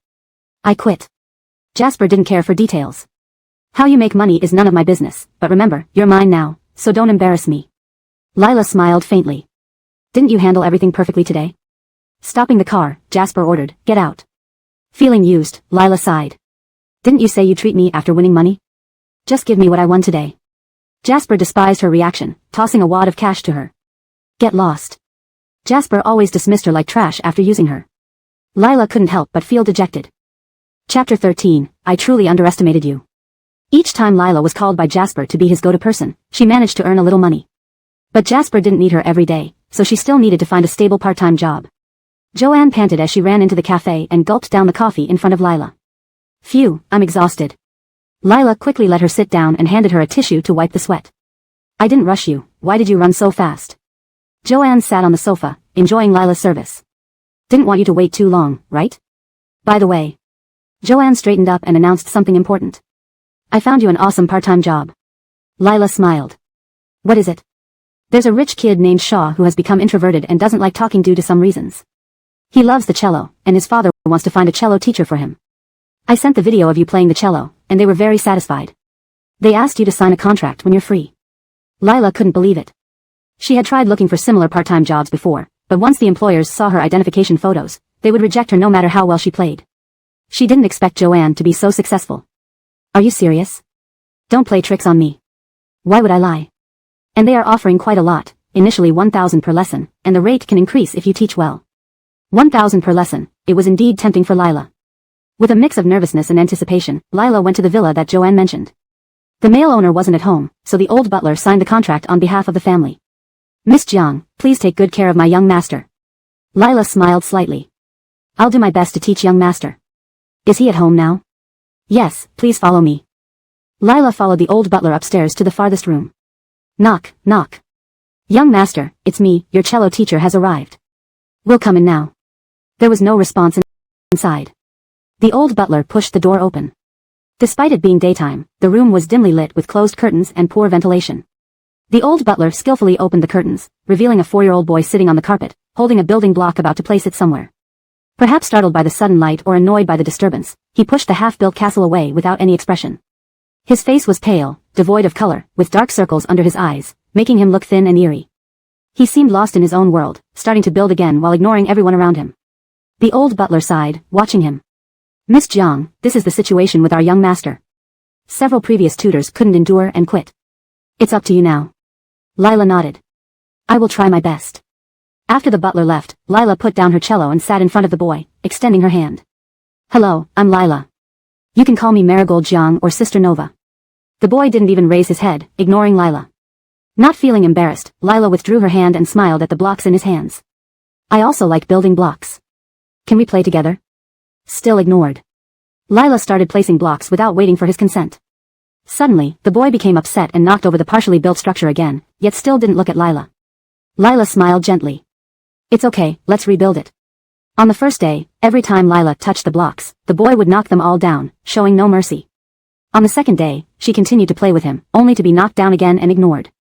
I quit. Jasper didn't care for details. How you make money is none of my business, but remember, you're mine now, so don't embarrass me. Lila smiled faintly. Didn't you handle everything perfectly today? Stopping the car, Jasper ordered, get out. Feeling used, Lila sighed. Didn't you say you'd treat me after winning money? Just give me what I won today. Jasper despised her reaction, tossing a wad of cash to her. Get lost. Jasper always dismissed her like trash after using her. Lila couldn't help but feel dejected. Chapter 13, I truly underestimated you. Each time Lila was called by Jasper to be his go-to person, she managed to earn a little money. But Jasper didn't need her every day, so she still needed to find a stable part-time job. Joanne panted as she ran into the cafe and gulped down the coffee in front of Lila. Phew, I'm exhausted. Lila quickly let her sit down and handed her a tissue to wipe the sweat. I didn't rush you, why did you run so fast? Joanne sat on the sofa, enjoying Lila's service. Didn't want you to wait too long, right? By the way. Joanne straightened up and announced something important. I found you an awesome part-time job. Lila smiled. What is it? There's a rich kid named Shaw who has become introverted and doesn't like talking due to some reasons. He loves the cello, and his father wants to find a cello teacher for him. I sent the video of you playing the cello, and they were very satisfied. They asked you to sign a contract when you're free. Lila couldn't believe it. She had tried looking for similar part-time jobs before, but once the employers saw her identification photos, they would reject her no matter how well she played. She didn't expect Joanne to be so successful. Are you serious? Don't play tricks on me. Why would I lie? And they are offering quite a lot, initially 1,000 per lesson, and the rate can increase if you teach well. 1,000 per lesson, it was indeed tempting for Lila. With a mix of nervousness and anticipation, Lila went to the villa that Joanne mentioned. The male owner wasn't at home, so the old butler signed the contract on behalf of the family. Miss Jiang, please take good care of my young master. Lila smiled slightly. I'll do my best to teach young master. Is he at home now? Yes, please follow me. Lila followed the old butler upstairs to the farthest room. Knock, knock. Young master, it's me, your cello teacher has arrived. We'll come in now. There was no response inside. The old butler pushed the door open. Despite it being daytime, the room was dimly lit with closed curtains and poor ventilation. The old butler skillfully opened the curtains, revealing a 4-year-old boy sitting on the carpet, holding a building block about to place it somewhere. Perhaps startled by the sudden light or annoyed by the disturbance, he pushed the half-built castle away without any expression. His face was pale, devoid of color, with dark circles under his eyes, making him look thin and eerie. He seemed lost in his own world, starting to build again while ignoring everyone around him. The old butler sighed, watching him. Miss Jiang, this is the situation with our young master. Several previous tutors couldn't endure and quit. It's up to you now. Lila nodded. I will try my best. After the butler left, Lila put down her cello and sat in front of the boy, extending her hand. Hello, I'm Lila. You can call me Marigold Jiang or Sister Nova. The boy didn't even raise his head, ignoring Lila. Not feeling embarrassed, Lila withdrew her hand and smiled at the blocks in his hands. I also like building blocks. Can we play together? Still ignored. Lila started placing blocks without waiting for his consent. Suddenly, the boy became upset and knocked over the partially built structure again, yet still didn't look at Lila. Lila smiled gently. It's okay, let's rebuild it. On the first day, every time Lila touched the blocks, the boy would knock them all down, showing no mercy. On the second day, she continued to play with him, only to be knocked down again and ignored.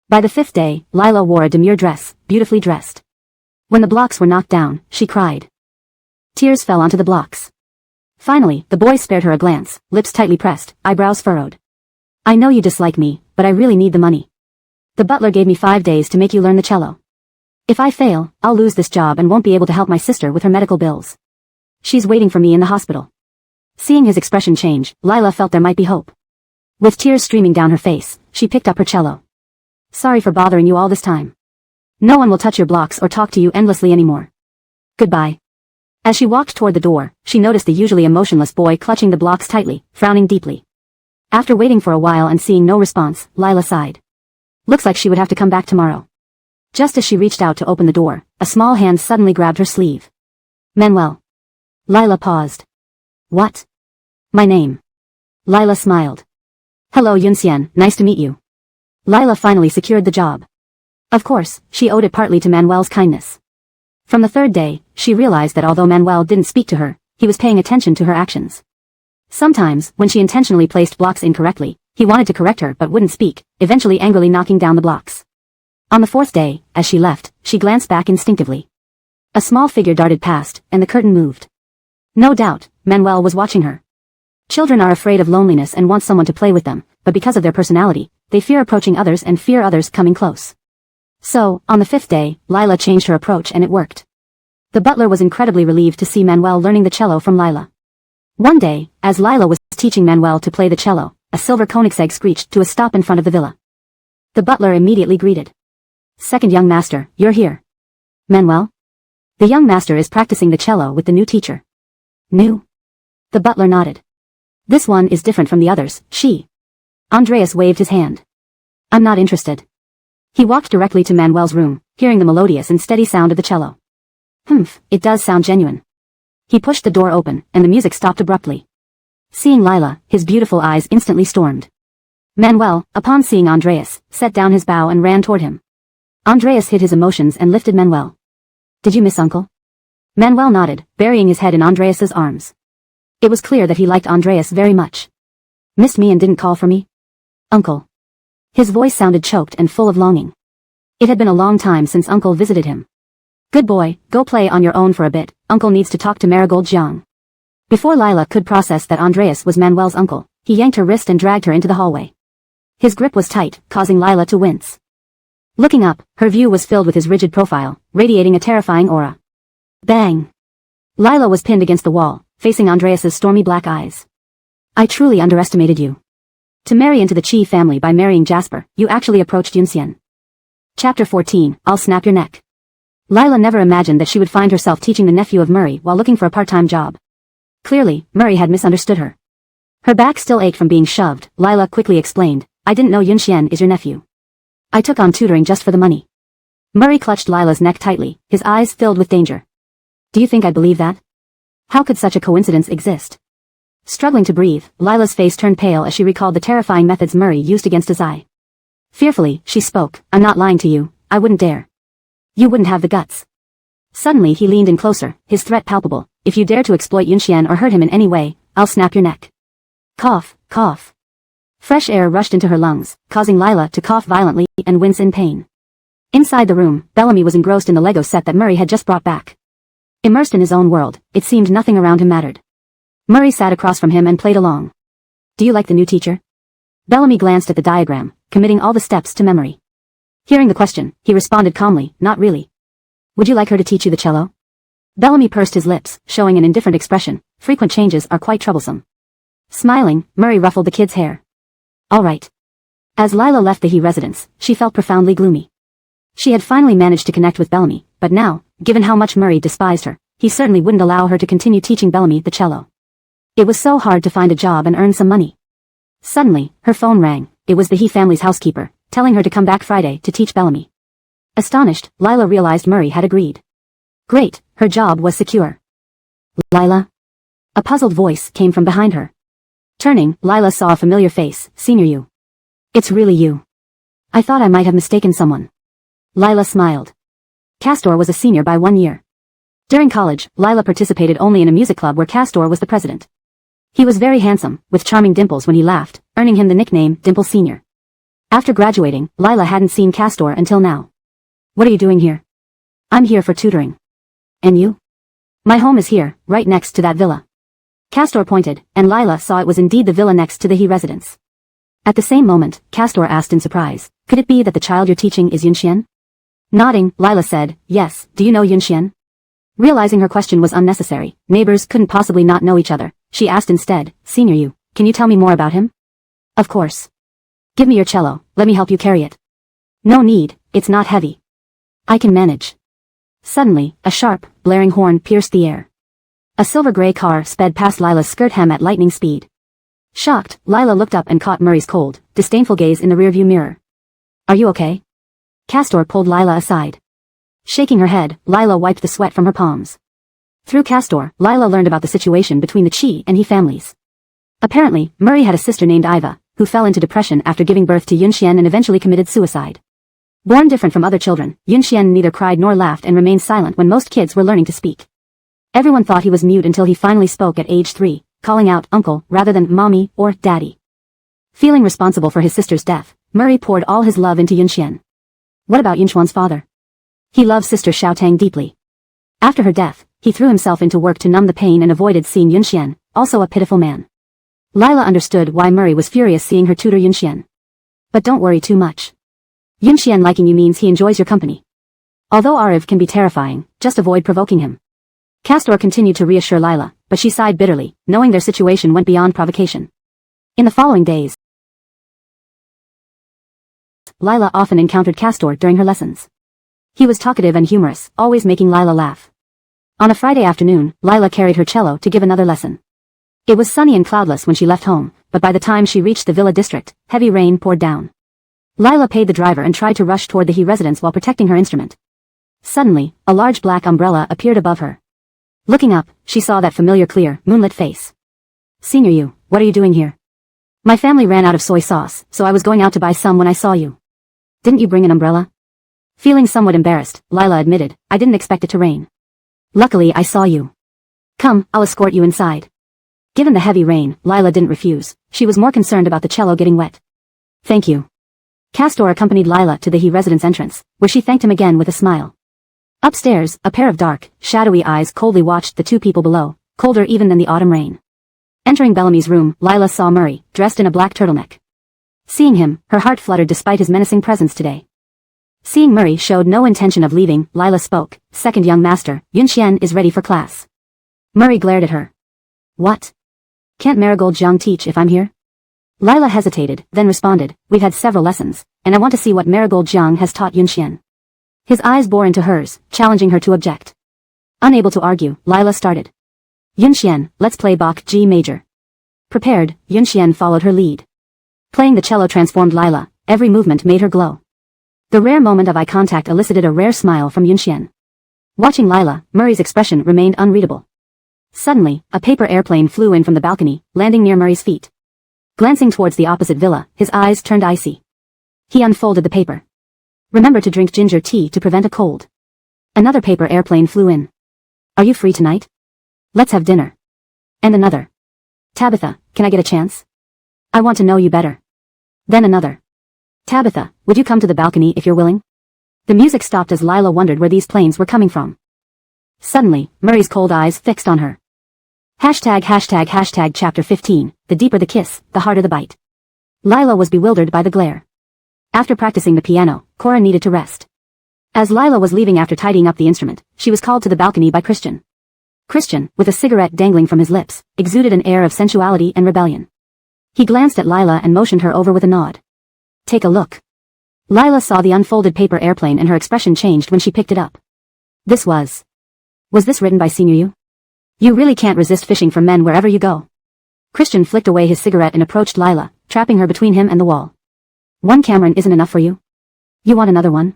By the 5th day, Lila wore a demure dress, beautifully dressed. When the blocks were knocked down, she cried. Tears fell onto the blocks. Finally, the boy spared her a glance, lips tightly pressed, eyebrows furrowed. I know you dislike me, but I really need the money. The butler gave me 5 days to make you learn the cello. If I fail, I'll lose this job and won't be able to help my sister with her medical bills. She's waiting for me in the hospital. Seeing his expression change, Lila felt there might be hope. With tears streaming down her face, she picked up her cello. Sorry for bothering you all this time. No one will touch your blocks or talk to you endlessly anymore. Goodbye. As she walked toward the door, she noticed the usually emotionless boy clutching the blocks tightly, frowning deeply. After waiting for a while and seeing no response, Lila sighed. Looks like she would have to come back tomorrow. Just as she reached out to open the door, a small hand suddenly grabbed her sleeve. Manuel. Lila paused. What? My name. Lila smiled. Hello Yunxian, nice to meet you. Lila finally secured the job. Of course, she owed it partly to Manuel's kindness. From the 3rd day, she realized that although Manuel didn't speak to her, he was paying attention to her actions. Sometimes, when she intentionally placed blocks incorrectly, he wanted to correct her but wouldn't speak, eventually angrily knocking down the blocks. On the 4th day, as she left, she glanced back instinctively. A small figure darted past, and the curtain moved. No doubt, Manuel was watching her. Children are afraid of loneliness and want someone to play with them, but because of their personality, they fear approaching others and fear others coming close. So, on the 5th day, Lila changed her approach and it worked. The butler was incredibly relieved to see Manuel learning the cello from Lila. One day, as Lila was teaching Manuel to play the cello, a silver Koenigsegg screeched to a stop in front of the villa. The butler immediately greeted. Second young master, you're here. Manuel? The young master is practicing the cello with the new teacher. New? The butler nodded. This one is different from the others, she Andreas waved his hand. I'm not interested. He walked directly to Manuel's room, hearing the melodious and steady sound of the cello. Humph, it does sound genuine. He pushed the door open, and the music stopped abruptly. Seeing Lila, his beautiful eyes instantly stormed. Manuel, upon seeing Andreas, set down his bow and ran toward him. Andreas hid his emotions and lifted Manuel. Did you miss Uncle? Manuel nodded, burying his head in Andreas's arms. It was clear that he liked Andreas very much. Missed me and didn't call for me? Uncle. His voice sounded choked and full of longing. It had been a long time since Uncle visited him. Good boy, go play on your own for a bit, Uncle needs to talk to Marigold Jiang. Before Lila could process that Andreas was Manuel's uncle, he yanked her wrist and dragged her into the hallway. His grip was tight, causing Lila to wince. Looking up, her view was filled with his rigid profile, radiating a terrifying aura. Bang! Lila was pinned against the wall, facing Andreas's stormy black eyes. I truly underestimated you. To marry into the Qi family by marrying Jasper, you actually approached Yunxian. Chapter 14, I'll snap your neck. Lila never imagined that she would find herself teaching the nephew of Murray while looking for a part-time job. Clearly, Murray had misunderstood her. Her back still ached from being shoved. Lila quickly explained, I didn't know Yunxian is your nephew. I took on tutoring just for the money. Murray clutched Lila's neck tightly, his eyes filled with danger. Do you think I believe that? How could such a coincidence exist? Struggling to breathe, Lila's face turned pale as she recalled the terrifying methods Murray used against Azai. Fearfully, she spoke, I'm not lying to you, I wouldn't dare. You wouldn't have the guts. Suddenly he leaned in closer, his threat palpable, if you dare to exploit Yunxian or hurt him in any way, I'll snap your neck. Cough, cough. Fresh air rushed into her lungs, causing Lila to cough violently and wince in pain. Inside the room, Bellamy was engrossed in the Lego set that Murray had just brought back. Immersed in his own world, it seemed nothing around him mattered. Murray sat across from him and played along. Do you like the new teacher? Bellamy glanced at the diagram, committing all the steps to memory. Hearing the question, he responded calmly, not really. Would you like her to teach you the cello? Bellamy pursed his lips, showing an indifferent expression. Frequent changes are quite troublesome. Smiling, Murray ruffled the kid's hair. All right. As Lila left the He residence, she felt profoundly gloomy. She had finally managed to connect with Bellamy, but now, given how much Murray despised her, he certainly wouldn't allow her to continue teaching Bellamy the cello. It was so hard to find a job and earn some money. Suddenly, her phone rang. It was the He family's housekeeper, telling her to come back Friday to teach Bellamy. Astonished, Lila realized Murray had agreed. Great, her job was secure. Lila? A puzzled voice came from behind her. Turning, Lila saw a familiar face. Senior you. It's really you. I thought I might have mistaken someone. Lila smiled. Castor was a senior by 1 year. During college, Lila participated only in a music club where Castor was the president. He was very handsome, with charming dimples when he laughed, earning him the nickname Dimple Senior. After graduating, Lila hadn't seen Castor until now. What are you doing here? I'm here for tutoring. And you? My home is here, right next to that villa. Castor pointed, and Lila saw it was indeed the villa next to the He residence. At the same moment, Castor asked in surprise, could it be that the child you're teaching is Yunxian? Nodding, Lila said, yes, do you know Yunxian? Realizing her question was unnecessary, neighbors couldn't possibly not know each other, she asked instead, Senior you, can you tell me more about him? Of course. Give me your cello, let me help you carry it. No need, it's not heavy. I can manage. Suddenly, a sharp, blaring horn pierced the air. A silver-gray car sped past Lila's skirt hem at lightning speed. Shocked, Lila looked up and caught Murray's cold, disdainful gaze in the rearview mirror. Are you okay? Castor pulled Lila aside. Shaking her head, Lila wiped the sweat from her palms. Through Castor, Lila learned about the situation between the Qi and He families. Apparently, Murray had a sister named Iva, who fell into depression after giving birth to Yunxian and eventually committed suicide. Born different from other children, Yunxian neither cried nor laughed and remained silent when most kids were learning to speak. Everyone thought he was mute until he finally spoke at age 3, calling out uncle rather than mommy or daddy. Feeling responsible for his sister's death, Murray poured all his love into Yunxian. What about Yunxuan's father? He loved sister Xiaotang deeply. After her death, he threw himself into work to numb the pain and avoided seeing Yunxian, also a pitiful man. Lila understood why Murray was furious seeing her tutor Yunxian. But don't worry too much. Yunxian liking you means he enjoys your company. Although Ariv can be terrifying, just avoid provoking him. Castor continued to reassure Lila, but she sighed bitterly, knowing their situation went beyond provocation. In the following days, Lila often encountered Castor during her lessons. He was talkative and humorous, always making Lila laugh. On a Friday afternoon, Lila carried her cello to give another lesson. It was sunny and cloudless when she left home, but by the time she reached the villa district, heavy rain poured down. Lila paid the driver and tried to rush toward the He residence while protecting her instrument. Suddenly, a large black umbrella appeared above her. Looking up, she saw that familiar clear, moonlit face. Senior you, what are you doing here? My family ran out of soy sauce, so I was going out to buy some when I saw you. Didn't you bring an umbrella? Feeling somewhat embarrassed, Lila admitted, I didn't expect it to rain. Luckily I saw you. Come, I'll escort you inside. Given the heavy rain, Lila didn't refuse. She was more concerned about the cello getting wet. Thank you. Castor accompanied Lila to the He residence entrance, where she thanked him again with a smile. Upstairs, a pair of dark, shadowy eyes coldly watched the two people below, colder even than the autumn rain. Entering Bellamy's room, Lila saw Murray, dressed in a black turtleneck. Seeing him, her heart fluttered despite his menacing presence today. Seeing Murray showed no intention of leaving, Lila spoke, Second young master, Yunxian is ready for class. Murray glared at her. What? Can't Marigold Jiang teach if I'm here? Lila hesitated, then responded, we've had several lessons, and I want to see what Marigold Jiang has taught Yunxian. His eyes bore into hers, challenging her to object. Unable to argue, Lila started. Yunxian, let's play Bach G major. Prepared, Yunxian followed her lead. Playing the cello transformed Lila, every movement made her glow. The rare moment of eye contact elicited a rare smile from Yunxian. Watching Lila, Murray's expression remained unreadable. Suddenly, a paper airplane flew in from the balcony, landing near Murray's feet. Glancing towards the opposite villa, his eyes turned icy. He unfolded the paper. Remember to drink ginger tea to prevent a cold. Another paper airplane flew in. Are you free tonight? Let's have dinner. And another. Tabitha, can I get a chance? I want to know you better. Then another. Tabitha, would you come to the balcony if you're willing? The music stopped as Lila wondered where these planes were coming from. Suddenly, Murray's cold eyes fixed on her. #### Chapter 15, the deeper the kiss, the harder the bite. Lila was bewildered by the glare. After practicing the piano, Cora needed to rest. As Lila was leaving after tidying up the instrument, she was called to the balcony by Christian. Christian, with a cigarette dangling from his lips, exuded an air of sensuality and rebellion. He glanced at Lila and motioned her over with a nod. Take a look. Lila saw the unfolded paper airplane and her expression changed when she picked it up. Was this written by Senior Yu? You really can't resist fishing for men wherever you go. Christian flicked away his cigarette and approached Lila, trapping her between him and the wall. One Cameron isn't enough for you? You want another one?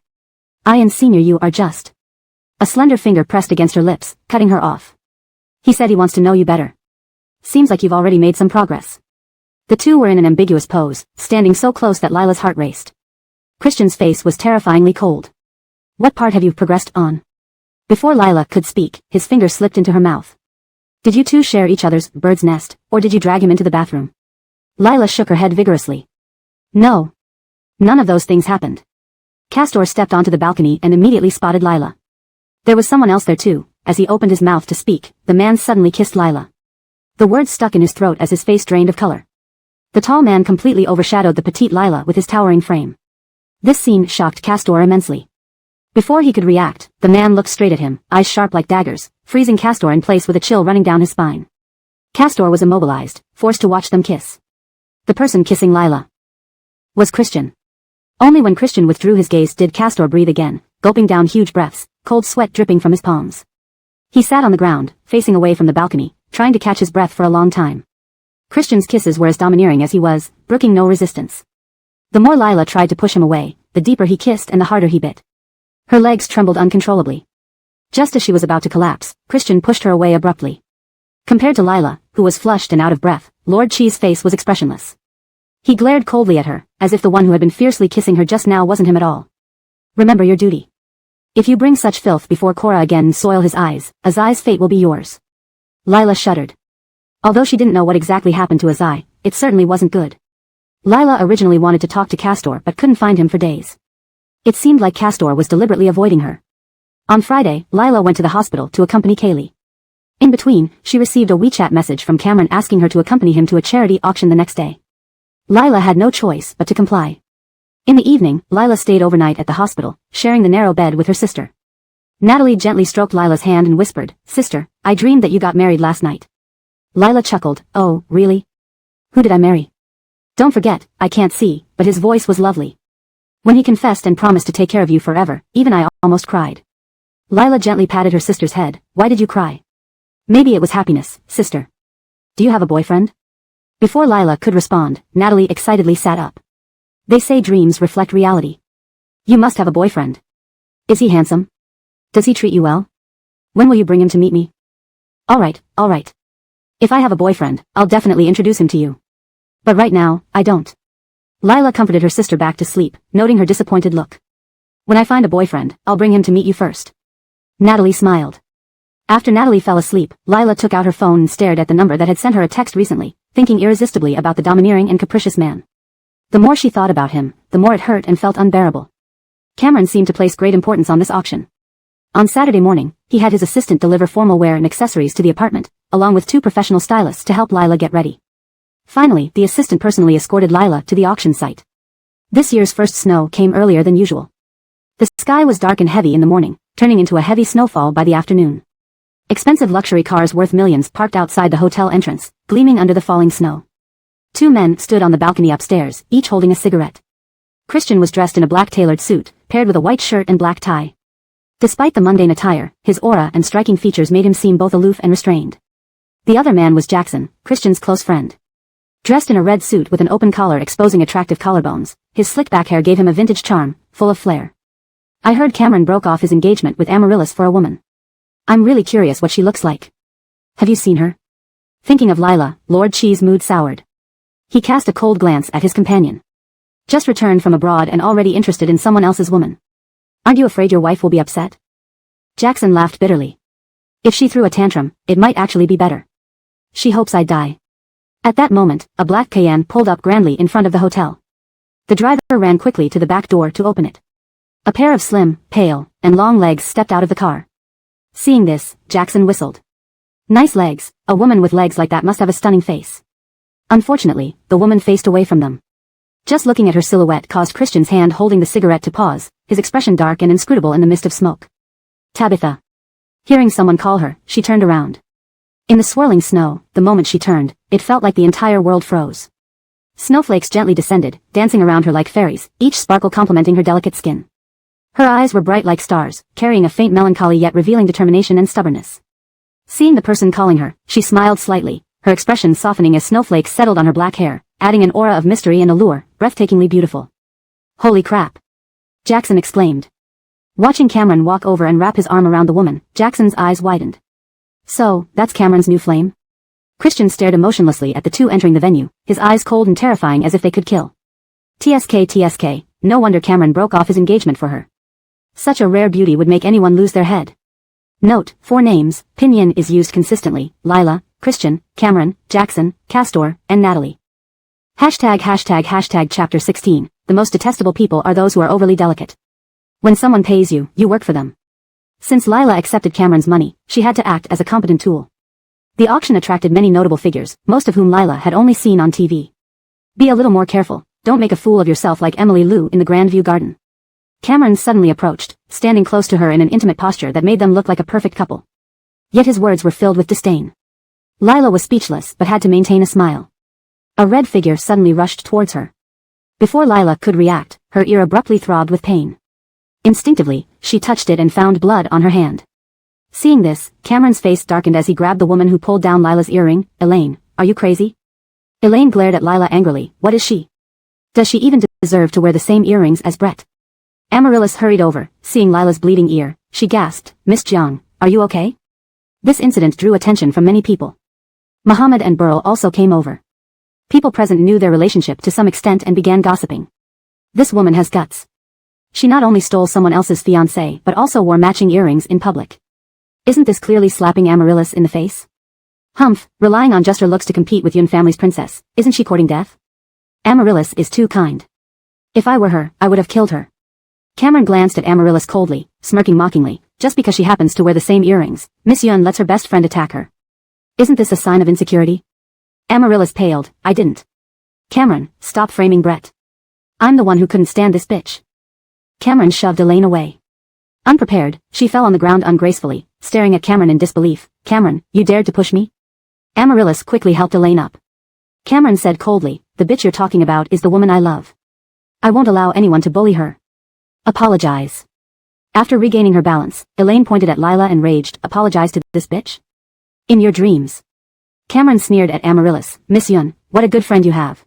I and Senior Yu are just. A slender finger pressed against her lips, cutting her off. He said he wants to know you better. Seems like you've already made some progress. The two were in an ambiguous pose, standing so close that Lila's heart raced. Christian's face was terrifyingly cold. What part have you progressed on? Before Lila could speak, his finger slipped into her mouth. Did you two share each other's bird's nest, or did you drag him into the bathroom? Lila shook her head vigorously. No. None of those things happened. Castor stepped onto the balcony and immediately spotted Lila. There was someone else there too. As he opened his mouth to speak, the man suddenly kissed Lila. The words stuck in his throat as his face drained of color. The tall man completely overshadowed the petite Lila with his towering frame. This scene shocked Castor immensely. Before he could react, the man looked straight at him, eyes sharp like daggers, freezing Castor in place with a chill running down his spine. Castor was immobilized, forced to watch them kiss. The person kissing Lila was Christian. Only when Christian withdrew his gaze did Castor breathe again, gulping down huge breaths, cold sweat dripping from his palms. He sat on the ground, facing away from the balcony, trying to catch his breath for a long time. Christian's kisses were as domineering as he was, brooking no resistance. The more Lila tried to push him away, the deeper he kissed and the harder he bit. Her legs trembled uncontrollably. Just as she was about to collapse, Christian pushed her away abruptly. Compared to Lila, who was flushed and out of breath, Lord Chi's face was expressionless. He glared coldly at her, as if the one who had been fiercely kissing her just now wasn't him at all. Remember your duty. If you bring such filth before Cora again and soil his eyes, Azai's fate will be yours. Lila shuddered. Although she didn't know what exactly happened to Azai, it certainly wasn't good. Lila originally wanted to talk to Castor but couldn't find him for days. It seemed like Castor was deliberately avoiding her. On Friday, Lila went to the hospital to accompany Kaylee. In between, she received a WeChat message from Cameron asking her to accompany him to a charity auction the next day. Lila had no choice but to comply. In the evening, Lila stayed overnight at the hospital, sharing the narrow bed with her sister. Natalie gently stroked Lila's hand and whispered, "Sister, I dreamed that you got married last night." Lila chuckled, "Oh, really? Who did I marry?" "Don't forget, I can't see," but his voice was lovely. "When he confessed and promised to take care of you forever, even I almost cried." Lila gently patted her sister's head. "Why did you cry?" "Maybe it was happiness, sister." Do you have a boyfriend? Before Lila could respond, Natalie excitedly sat up. They say dreams reflect reality. You must have a boyfriend. Is he handsome? Does he treat you well? When will you bring him to meet me? Alright. If I have a boyfriend, I'll definitely introduce him to you. But right now, I don't. Lila comforted her sister back to sleep, noting her disappointed look. When I find a boyfriend, I'll bring him to meet you first. Natalie smiled. After Natalie fell asleep, Lila took out her phone and stared at the number that had sent her a text recently, thinking irresistibly about the domineering and capricious man. The more she thought about him, the more it hurt and felt unbearable. Cameron seemed to place great importance on this auction. On Saturday morning, he had his assistant deliver formal wear and accessories to the apartment, along with 2 professional stylists to help Lila get ready. Finally, the assistant personally escorted Lila to the auction site. This year's first snow came earlier than usual. The sky was dark and heavy in the morning, turning into a heavy snowfall by the afternoon. Expensive luxury cars worth millions parked outside the hotel entrance, gleaming under the falling snow. 2 men stood on the balcony upstairs, each holding a cigarette. Christian was dressed in a black tailored suit, paired with a white shirt and black tie. Despite the mundane attire, his aura and striking features made him seem both aloof and restrained. The other man was Jackson, Christian's close friend. Dressed in a red suit with an open collar exposing attractive collarbones, his slick back hair gave him a vintage charm, full of flair. I heard Cameron broke off his engagement with Amaryllis for a woman. I'm really curious what she looks like. Have you seen her? Thinking of Lila, Lord Chi's mood soured. He cast a cold glance at his companion. Just returned from abroad and already interested in someone else's woman. Aren't you afraid your wife will be upset? Jackson laughed bitterly. If she threw a tantrum, it might actually be better. She hopes I'd die. At that moment, a black Cayenne pulled up grandly in front of the hotel. The driver ran quickly to the back door to open it. A pair of slim, pale, and long legs stepped out of the car. Seeing this, Jackson whistled. Nice legs, a woman with legs like that must have a stunning face. Unfortunately, the woman faced away from them. Just looking at her silhouette caused Christian's hand holding the cigarette to pause, his expression dark and inscrutable in the mist of smoke. Tabitha. Hearing someone call her, she turned around. In the swirling snow, the moment she turned, it felt like the entire world froze. Snowflakes gently descended, dancing around her like fairies, each sparkle complementing her delicate skin. Her eyes were bright like stars, carrying a faint melancholy yet revealing determination and stubbornness. Seeing the person calling her, she smiled slightly, her expression softening as snowflakes settled on her black hair, adding an aura of mystery and allure, breathtakingly beautiful. Holy crap! Jackson exclaimed. Watching Cameron walk over and wrap his arm around the woman, Jackson's eyes widened. So, that's Cameron's new flame? Christian stared emotionlessly at the 2 entering the venue, his eyes cold and terrifying as if they could kill. TSK, no wonder Cameron broke off his engagement for her. Such a rare beauty would make anyone lose their head. Note, 4 names, Pinyin is used consistently, Lila, Christian, Cameron, Jackson, Castor, and Natalie. Hashtag chapter 16, the most detestable people are those who are overly delicate. When someone pays you, you work for them. Since Lila accepted Cameron's money, she had to act as a competent tool. The auction attracted many notable figures, most of whom Lila had only seen on TV. Be a little more careful, don't make a fool of yourself like Emily Lou in the Grandview Garden. Cameron suddenly approached, standing close to her in an intimate posture that made them look like a perfect couple. Yet his words were filled with disdain. Lila was speechless but had to maintain a smile. A red figure suddenly rushed towards her. Before Lila could react, her ear abruptly throbbed with pain. Instinctively, she touched it and found blood on her hand. Seeing this, Cameron's face darkened as he grabbed the woman who pulled down Lila's earring. Elaine, are you crazy? Elaine glared at Lila angrily. What is she? Does she even deserve to wear the same earrings as Brett? Amaryllis hurried over, seeing Lila's bleeding ear. She gasped, Miss Jiang, are you okay? This incident drew attention from many people. Muhammad and Burl also came over. People present knew their relationship to some extent and began gossiping. This woman has guts. She not only stole someone else's fiancé but also wore matching earrings in public. Isn't this clearly slapping Amaryllis in the face? Humph, relying on just her looks to compete with Yun family's princess, isn't she courting death? Amaryllis is too kind. If I were her, I would have killed her. Cameron glanced at Amaryllis coldly, smirking mockingly. Just because she happens to wear the same earrings, Miss Yun lets her best friend attack her. Isn't this a sign of insecurity? Amaryllis paled. I didn't. Cameron, stop framing Brett. I'm the one who couldn't stand this bitch. Cameron shoved Elaine away. Unprepared, she fell on the ground ungracefully, staring at Cameron in disbelief. Cameron, you dared to push me? Amaryllis quickly helped Elaine up. Cameron said coldly, the bitch you're talking about is the woman I love. I won't allow anyone to bully her. Apologize. After regaining her balance, Elaine pointed at Lila and raged, apologize to this bitch? In your dreams. Cameron sneered at Amaryllis. Miss Yun, what a good friend you have.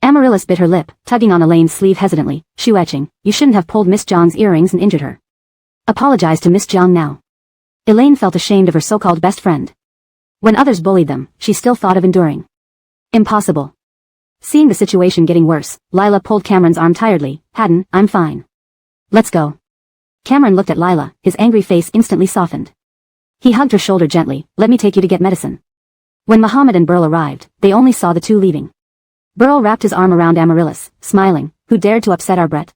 Amaryllis bit her lip, tugging on Elaine's sleeve hesitantly. Shu-etching, you shouldn't have pulled Miss Zhang's earrings and injured her. Apologize to Miss Zhang now. Elaine felt ashamed of her so-called best friend. When others bullied them, she still thought of enduring. Impossible. Seeing the situation getting worse, Lila pulled Cameron's arm tiredly. Hadden, I'm fine. Let's go. Cameron looked at Lila, his angry face instantly softened. He hugged her shoulder gently. Let me take you to get medicine. When Muhammad and Burl arrived, they only saw the two leaving. Burl wrapped his arm around Amaryllis, smiling. Who dared to upset our Brett?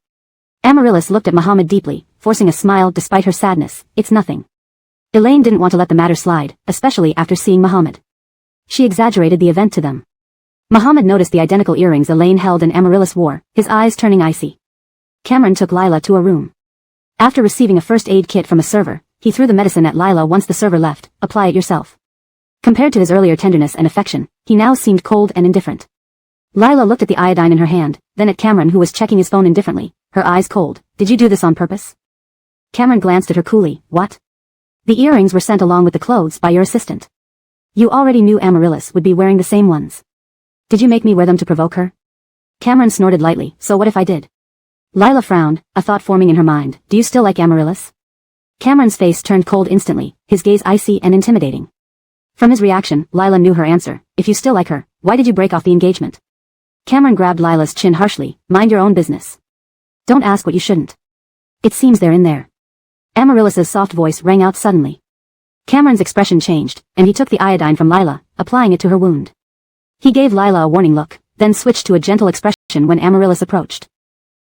Amaryllis looked at Muhammad deeply, forcing a smile despite her sadness. It's nothing. Elaine didn't want to let the matter slide, especially after seeing Muhammad. She exaggerated the event to them. Muhammad noticed the identical earrings Elaine held and Amaryllis wore, his eyes turning icy. Cameron took Lila to a room. After receiving a first aid kit from a server, he threw the medicine at Lila once the server left. Apply it yourself. Compared to his earlier tenderness and affection, he now seemed cold and indifferent. Lila looked at the iodine in her hand, then at Cameron who was checking his phone indifferently, her eyes cold. Did you do this on purpose? Cameron glanced at her coolly. What? The earrings were sent along with the clothes by your assistant. You already knew Amaryllis would be wearing the same ones. Did you make me wear them to provoke her? Cameron snorted lightly. So what if I did? Lila frowned, a thought forming in her mind. Do you still like Amaryllis? Cameron's face turned cold instantly, his gaze icy and intimidating. From his reaction, Lila knew her answer. If you still like her, why did you break off the engagement? Cameron grabbed Lila's chin harshly. Mind your own business. Don't ask what you shouldn't. It seems they're in there. Amaryllis's soft voice rang out suddenly. Cameron's expression changed, and he took the iodine from Lila, applying it to her wound. He gave Lila a warning look, then switched to a gentle expression when Amaryllis approached.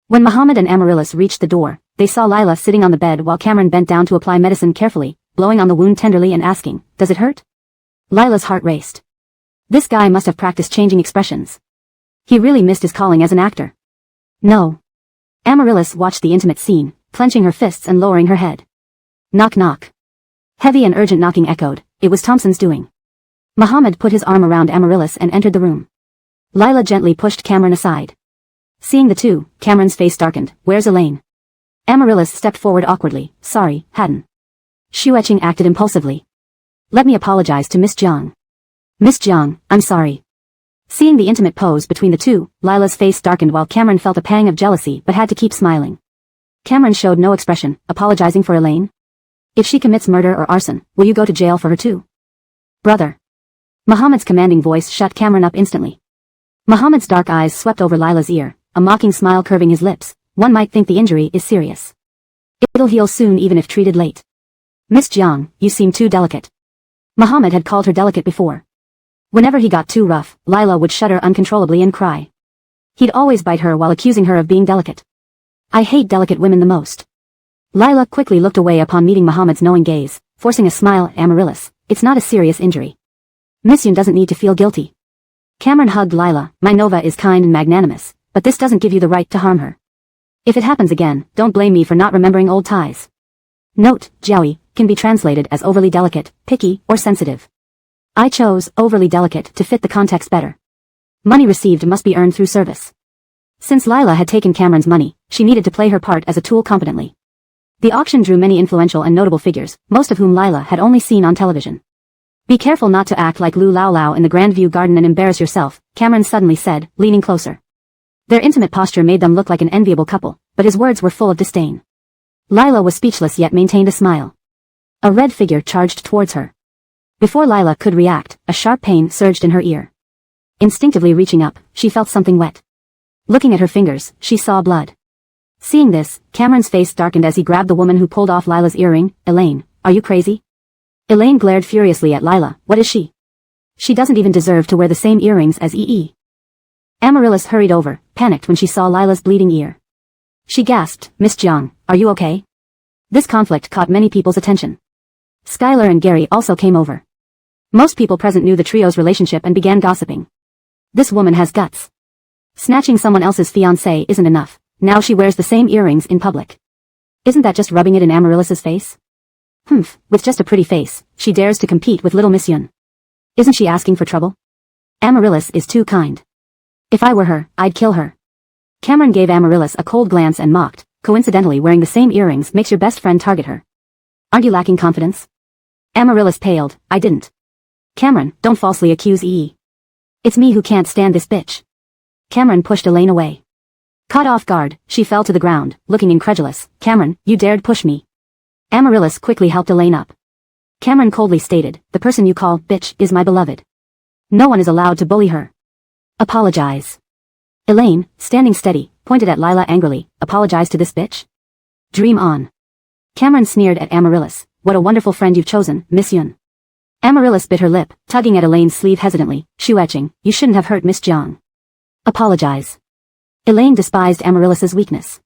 When Muhammad and Amaryllis reached the door, they saw Lila sitting on the bed while Cameron bent down to apply medicine carefully, blowing on the wound tenderly and asking, Does it hurt? Lila's heart raced. This guy must have practiced changing expressions. He really missed his calling as an actor. No. Amaryllis watched the intimate scene, clenching her fists and lowering her head. Knock knock. Heavy and urgent knocking echoed. It was Thompson's doing. Muhammad put his arm around Amaryllis and entered the room. Lila gently pushed Cameron aside. Seeing the two, Cameron's face darkened. Where's Elaine? Amaryllis stepped forward awkwardly. Sorry, Hadden. Shu-etching acted impulsively. Let me apologize to Miss Zhang. Miss Zhang, I'm sorry. Seeing the intimate pose between the two, Lila's face darkened while Cameron felt a pang of jealousy but had to keep smiling. Cameron showed no expression, apologizing for Elaine. If she commits murder or arson, will you go to jail for her too? Brother. Muhammad's commanding voice shut Cameron up instantly. Muhammad's dark eyes swept over Lila's ear, a mocking smile curving his lips. One might think the injury is serious. It'll heal soon even if treated late. Miss Zhang, you seem too delicate. Muhammad had called her delicate before. Whenever he got too rough, Lila would shudder uncontrollably and cry. He'd always bite her while accusing her of being delicate. I hate delicate women the most. Lila quickly looked away upon meeting Muhammad's knowing gaze, forcing a smile at Amaryllis. It's not a serious injury. Miss Yun doesn't need to feel guilty. Cameron hugged Lila. My Nova is kind and magnanimous, but this doesn't give you the right to harm her. If it happens again, don't blame me for not remembering old ties. Note, Jiaoyi can be translated as overly delicate, picky, or sensitive. I chose overly delicate to fit the context better. Money received must be earned through service. Since Lila had taken Cameron's money, she needed to play her part as a tool competently. The auction drew many influential and notable figures, most of whom Lila had only seen on television. Be careful not to act like Lu Lao Lao in the Grandview Garden and embarrass yourself, Cameron suddenly said, leaning closer. Their intimate posture made them look like an enviable couple, but his words were full of disdain. Lila was speechless yet maintained a smile. A red figure charged towards her. Before Lila could react, a sharp pain surged in her ear. Instinctively reaching up, she felt something wet. Looking at her fingers, she saw blood. Seeing this, Cameron's face darkened as he grabbed the woman who pulled off Lila's earring. Elaine, are you crazy? Elaine glared furiously at Lila. What is she? She doesn't even deserve to wear the same earrings as EE. Amaryllis hurried over, panicked when she saw Lila's bleeding ear. She gasped, Miss Zhang, are you okay? This conflict caught many people's attention. Skylar and Gary also came over. Most people present knew the trio's relationship and began gossiping. This woman has guts. Snatching someone else's fiancé isn't enough. Now she wears the same earrings in public. Isn't that just rubbing it in Amaryllis's face? Humph, with just a pretty face, she dares to compete with little Miss Yun. Isn't she asking for trouble? Amaryllis is too kind. If I were her, I'd kill her. Cameron gave Amaryllis a cold glance and mocked. Coincidentally, wearing the same earrings makes your best friend target her. Aren't you lacking confidence? Amaryllis paled. I didn't. Cameron, don't falsely accuse E. It's me who can't stand this bitch. Cameron pushed Elaine away. Caught off guard, she fell to the ground, looking incredulous. Cameron, you dared push me. Amaryllis quickly helped Elaine up. Cameron coldly stated, the person you call bitch is my beloved. No one is allowed to bully her. Apologize. Elaine, standing steady, pointed at Lila angrily. Apologize to this bitch? Dream on. Cameron sneered at Amaryllis. What a wonderful friend you've chosen, Miss Yun. Amaryllis bit her lip, tugging at Elaine's sleeve hesitantly. Shueching, you shouldn't have hurt Miss Jiang. Apologize. Elaine despised Amaryllis's weakness.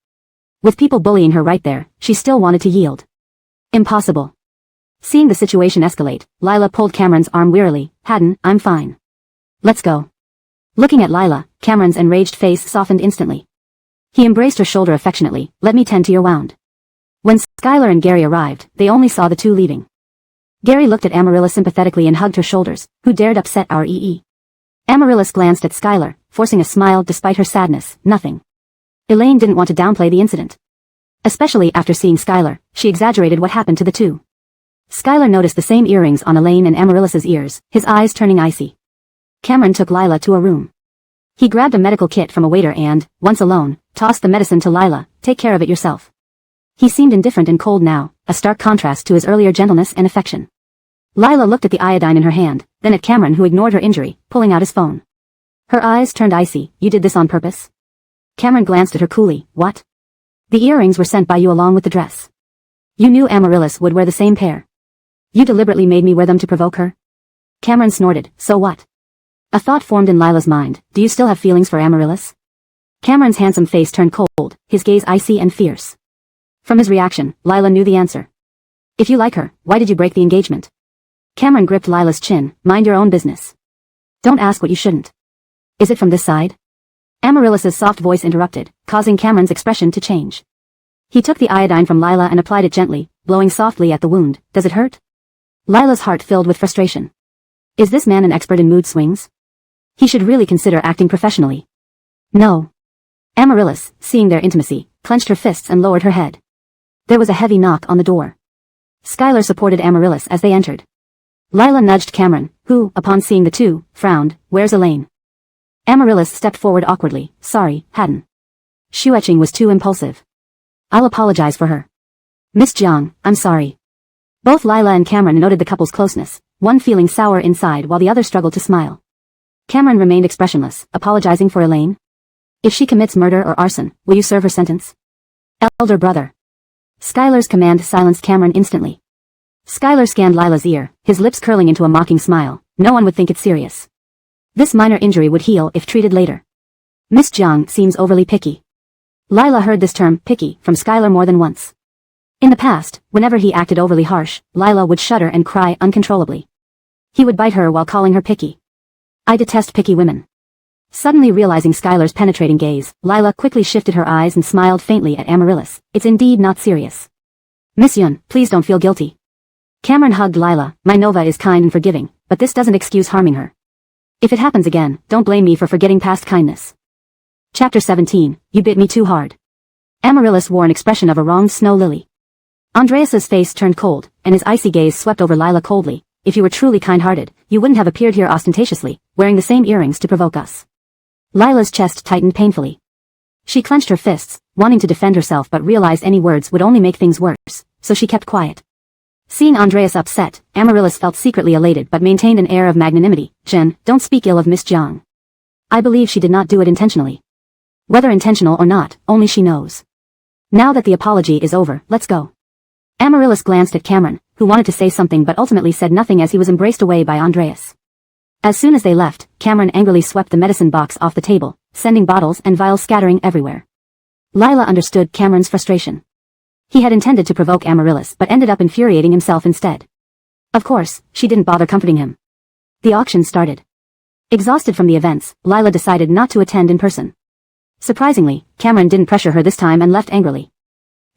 With people bullying her right there, she still wanted to yield. Impossible. Seeing the situation escalate, Lila pulled Cameron's arm wearily. Hadden, I'm fine. Let's go. Looking at Lila, Cameron's enraged face softened instantly. He embraced her shoulder affectionately. Let me tend to your wound. When Skylar and Gary arrived, they only saw the two leaving. Gary looked at Amaryllis sympathetically and hugged her shoulders. Who dared upset our EE? Amaryllis glanced at Skylar, forcing a smile despite her sadness. Nothing. Elaine didn't want to downplay the incident. Especially after seeing Skylar, she exaggerated what happened to the two. Skylar noticed the same earrings on Elaine and Amaryllis's ears, his eyes turning icy. Cameron took Lila to a room. He grabbed a medical kit from a waiter and, once alone, tossed the medicine to Lila. Take care of it yourself. He seemed indifferent and cold now, a stark contrast to his earlier gentleness and affection. Lila looked at the iodine in her hand, then at Cameron who ignored her injury, pulling out his phone. Her eyes turned icy. You did this on purpose? Cameron glanced at her coolly. What? The earrings were sent by you along with the dress. You knew Amaryllis would wear the same pair. You deliberately made me wear them to provoke her? Cameron snorted. So what? A thought formed in Lila's mind. Do you still have feelings for Amaryllis? Cameron's handsome face turned cold, his gaze icy and fierce. From his reaction, Lila knew the answer. If you like her, why did you break the engagement? Cameron gripped Lila's chin. Mind your own business. Don't ask what you shouldn't. Is it from this side? Amaryllis's soft voice interrupted, causing Cameron's expression to change. He took the iodine from Lila and applied it gently, blowing softly at the wound. Does it hurt? Lila's heart filled with frustration. Is this man an expert in mood swings? He should really consider acting professionally. No. Amaryllis, seeing their intimacy, clenched her fists and lowered her head. There was a heavy knock on the door. Skylar supported Amaryllis as they entered. Lila nudged Cameron, who, upon seeing the two, frowned. Where's Elaine? Amaryllis stepped forward awkwardly. Sorry, Hadden. Shueching was too impulsive. I'll apologize for her. Miss Jiang, I'm sorry. Both Lila and Cameron noted the couple's closeness, one feeling sour inside while the other struggled to smile. Cameron remained expressionless, apologizing for Elaine. If she commits murder or arson, will you serve her sentence? Elder brother. Skylar's command silenced Cameron instantly. Skylar scanned Lila's ear, his lips curling into a mocking smile. No one would think it serious. This minor injury would heal if treated later. Miss Jiang seems overly picky. Lila heard this term, picky, from Skylar more than once. In the past, whenever he acted overly harsh, Lila would shudder and cry uncontrollably. He would bite her while calling her picky. I detest picky women. Suddenly realizing Skylar's penetrating gaze, Lila quickly shifted her eyes and smiled faintly at Amaryllis. It's indeed not serious. Miss Yun, please don't feel guilty. Cameron hugged Lila. My Nova is kind and forgiving, but this doesn't excuse harming her. If it happens again, don't blame me for forgetting past kindness. Chapter 17, You bit me too hard. Amaryllis wore an expression of a wronged snow lily. Andreas's face turned cold, and his icy gaze swept over Lila coldly. If you were truly kind-hearted, you wouldn't have appeared here ostentatiously, wearing the same earrings to provoke us. Lila's chest tightened painfully. She clenched her fists, wanting to defend herself but realized any words would only make things worse, so she kept quiet. Seeing Andreas upset, Amaryllis felt secretly elated but maintained an air of magnanimity. Jen, don't speak ill of Miss Jiang. I believe she did not do it intentionally. Whether intentional or not, only she knows. Now that the apology is over, let's go. Amaryllis glanced at Cameron, who wanted to say something but ultimately said nothing as he was embraced away by Andreas. As soon as they left, Cameron angrily swept the medicine box off the table, sending bottles and vials scattering everywhere. Lila understood Cameron's frustration. He had intended to provoke Amaryllis but ended up infuriating himself instead. Of course, she didn't bother comforting him. The auction started. Exhausted from the events, Lila decided not to attend in person. Surprisingly, Cameron didn't pressure her this time and left angrily.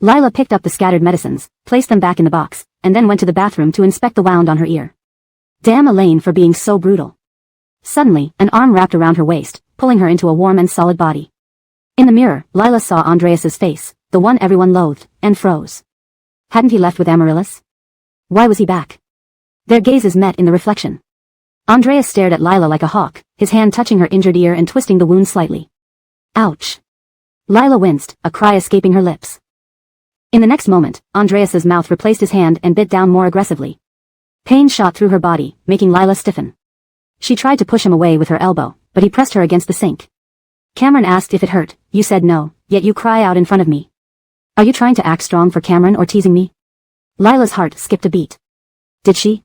Lila picked up the scattered medicines, placed them back in the box, and then went to the bathroom to inspect the wound on her ear. Damn Elaine for being so brutal. Suddenly, an arm wrapped around her waist, pulling her into a warm and solid body. In the mirror, Lila saw Andreas's face, the one everyone loathed, and froze. Hadn't he left with Amaryllis? Why was he back? Their gazes met in the reflection. Andreas stared at Lila like a hawk, his hand touching her injured ear and twisting the wound slightly. Ouch. Lila winced, a cry escaping her lips. In the next moment, Andreas's mouth replaced his hand and bit down more aggressively. Pain shot through her body, making Lila stiffen. She tried to push him away with her elbow, but he pressed her against the sink. Cameron asked if it hurt. You said no, yet you cry out in front of me. Are you trying to act strong for Cameron or teasing me? Lila's heart skipped a beat. Did she?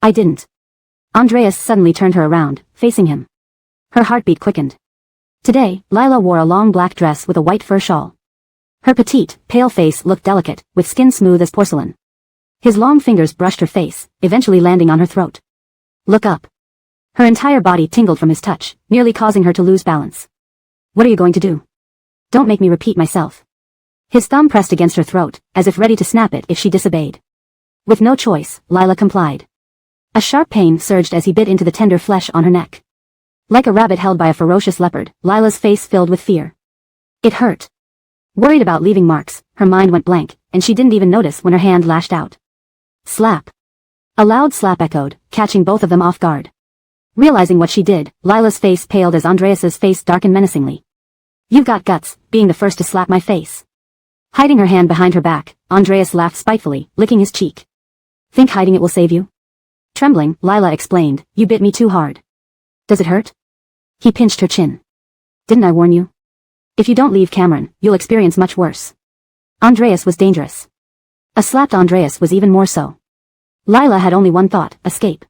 I didn't. Andreas suddenly turned her around, facing him. Her heartbeat quickened. Today, Lila wore a long black dress with a white fur shawl. Her petite, pale face looked delicate, with skin smooth as porcelain. His long fingers brushed her face, eventually landing on her throat. Look up. Her entire body tingled from his touch, nearly causing her to lose balance. What are you going to do? Don't make me repeat myself. His thumb pressed against her throat, as if ready to snap it if she disobeyed. With no choice, Lila complied. A sharp pain surged as he bit into the tender flesh on her neck. Like a rabbit held by a ferocious leopard, Lila's face filled with fear. It hurt. Worried about leaving marks, her mind went blank, and she didn't even notice when her hand lashed out. Slap. A loud slap echoed, catching both of them off guard. Realizing what she did, Lila's face paled as Andreas's face darkened menacingly. You've got guts, being the first to slap my face. Hiding her hand behind her back, Andreas laughed spitefully, licking his cheek. Think hiding it will save you? Trembling, Lila explained, you bit me too hard. Does it hurt? He pinched her chin. Didn't I warn you? If you don't leave Cameron, you'll experience much worse. Andreas was dangerous. A slapped Andreas was even more so. Lila had only one thought, escape.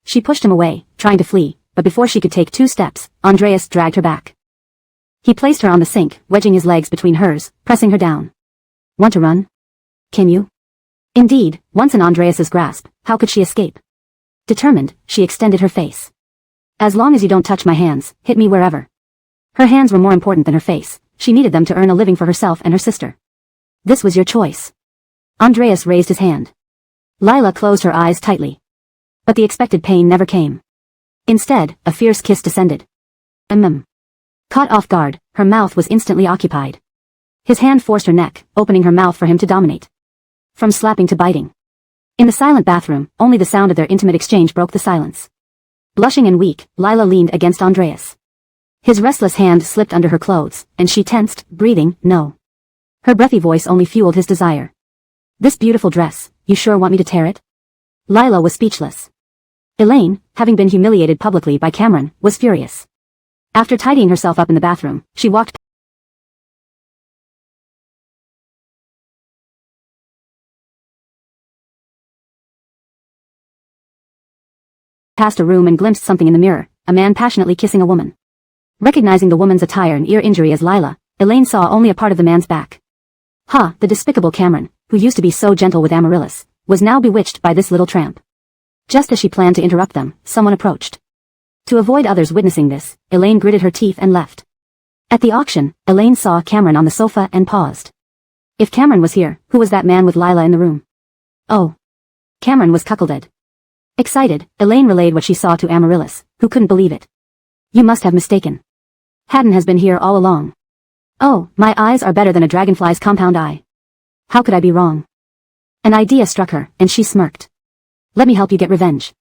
She pushed him away, trying to flee, but before she could take 2 steps, Andreas dragged her back. He placed her on the sink, wedging his legs between hers, pressing her down. Want to run? Can you? Indeed, once in Andreas's grasp, how could she escape? Determined, she extended her face. As long as you don't touch my hands, hit me wherever. Her hands were more important than her face, she needed them to earn a living for herself and her sister. This was your choice. Andreas raised his hand. Lila closed her eyes tightly. But the expected pain never came. Instead, a fierce kiss descended. Caught off guard, her mouth was instantly occupied. His hand forced her neck, opening her mouth for him to dominate. From slapping to biting. In the silent bathroom, only the sound of their intimate exchange broke the silence. Blushing and weak, Lila leaned against Andreas. His restless hand slipped under her clothes, and she tensed, breathing, no. Her breathy voice only fueled his desire. This beautiful dress, you sure want me to tear it? Lila was speechless. Elaine, having been humiliated publicly by Cameron, was furious. After tidying herself up in the bathroom, she walked past a room and glimpsed something in the mirror, a man passionately kissing a woman. Recognizing the woman's attire and ear injury as Lila, Elaine saw only a part of the man's back. The despicable Cameron, who used to be so gentle with Amaryllis, was now bewitched by this little tramp. Just as she planned to interrupt them, someone approached. To avoid others witnessing this, Elaine gritted her teeth and left. At the auction, Elaine saw Cameron on the sofa and paused. If Cameron was here, who was that man with Lila in the room? Oh. Cameron was cuckolded. Excited, Elaine relayed what she saw to Amaryllis, who couldn't believe it. You must have mistaken. Haddon has been here all along. Oh, my eyes are better than a dragonfly's compound eye. How could I be wrong? An idea struck her, and she smirked. Let me help you get revenge.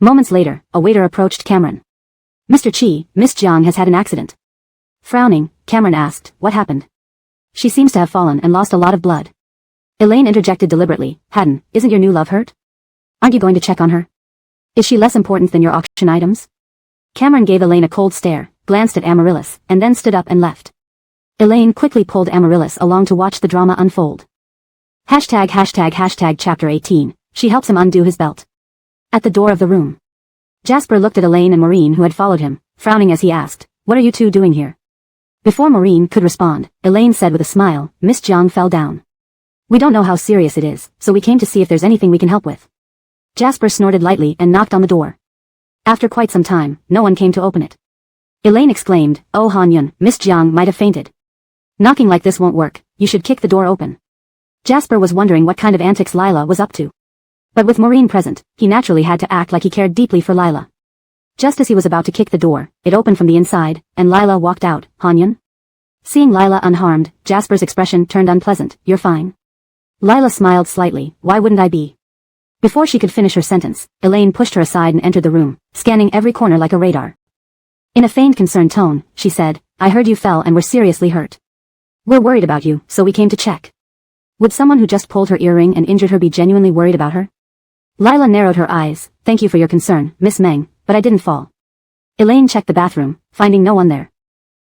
Moments later, a waiter approached Cameron. Mr. Chi, Miss Jiang has had an accident. Frowning, Cameron asked, what happened? She seems to have fallen and lost a lot of blood. Elaine interjected deliberately, Haddon, isn't your new love hurt? Aren't you going to check on her? Is she less important than your auction items? Cameron gave Elaine a cold stare, glanced at Amaryllis, and then stood up and left. Elaine quickly pulled Amaryllis along to watch the drama unfold. ####Chapter 18, she helps him undo his belt. At the door of the room. Jasper looked at Elaine and Maureen who had followed him, frowning as he asked, what are you two doing here? Before Maureen could respond, Elaine said with a smile, Miss Jiang fell down. We don't know how serious it is, so we came to see if there's anything we can help with. Jasper snorted lightly and knocked on the door. After quite some time, no one came to open it. Elaine exclaimed, oh Han-yun, Miss Jiang might have fainted. Knocking like this won't work, you should kick the door open. Jasper was wondering what kind of antics Lila was up to. But with Maureen present, he naturally had to act like he cared deeply for Lila. Just as he was about to kick the door, it opened from the inside, and Lila walked out. Han-yun? Seeing Lila unharmed, Jasper's expression turned unpleasant. You're fine. Lila smiled slightly. Why wouldn't I be? Before she could finish her sentence, Elaine pushed her aside and entered the room, scanning every corner like a radar. In a feigned concerned tone, she said, "I heard you fell and were seriously hurt. We're worried about you, so we came to check." Would someone who just pulled her earring and injured her be genuinely worried about her? Lila narrowed her eyes. "Thank you for your concern, Miss Meng, but I didn't fall." Elaine checked the bathroom, finding no one there.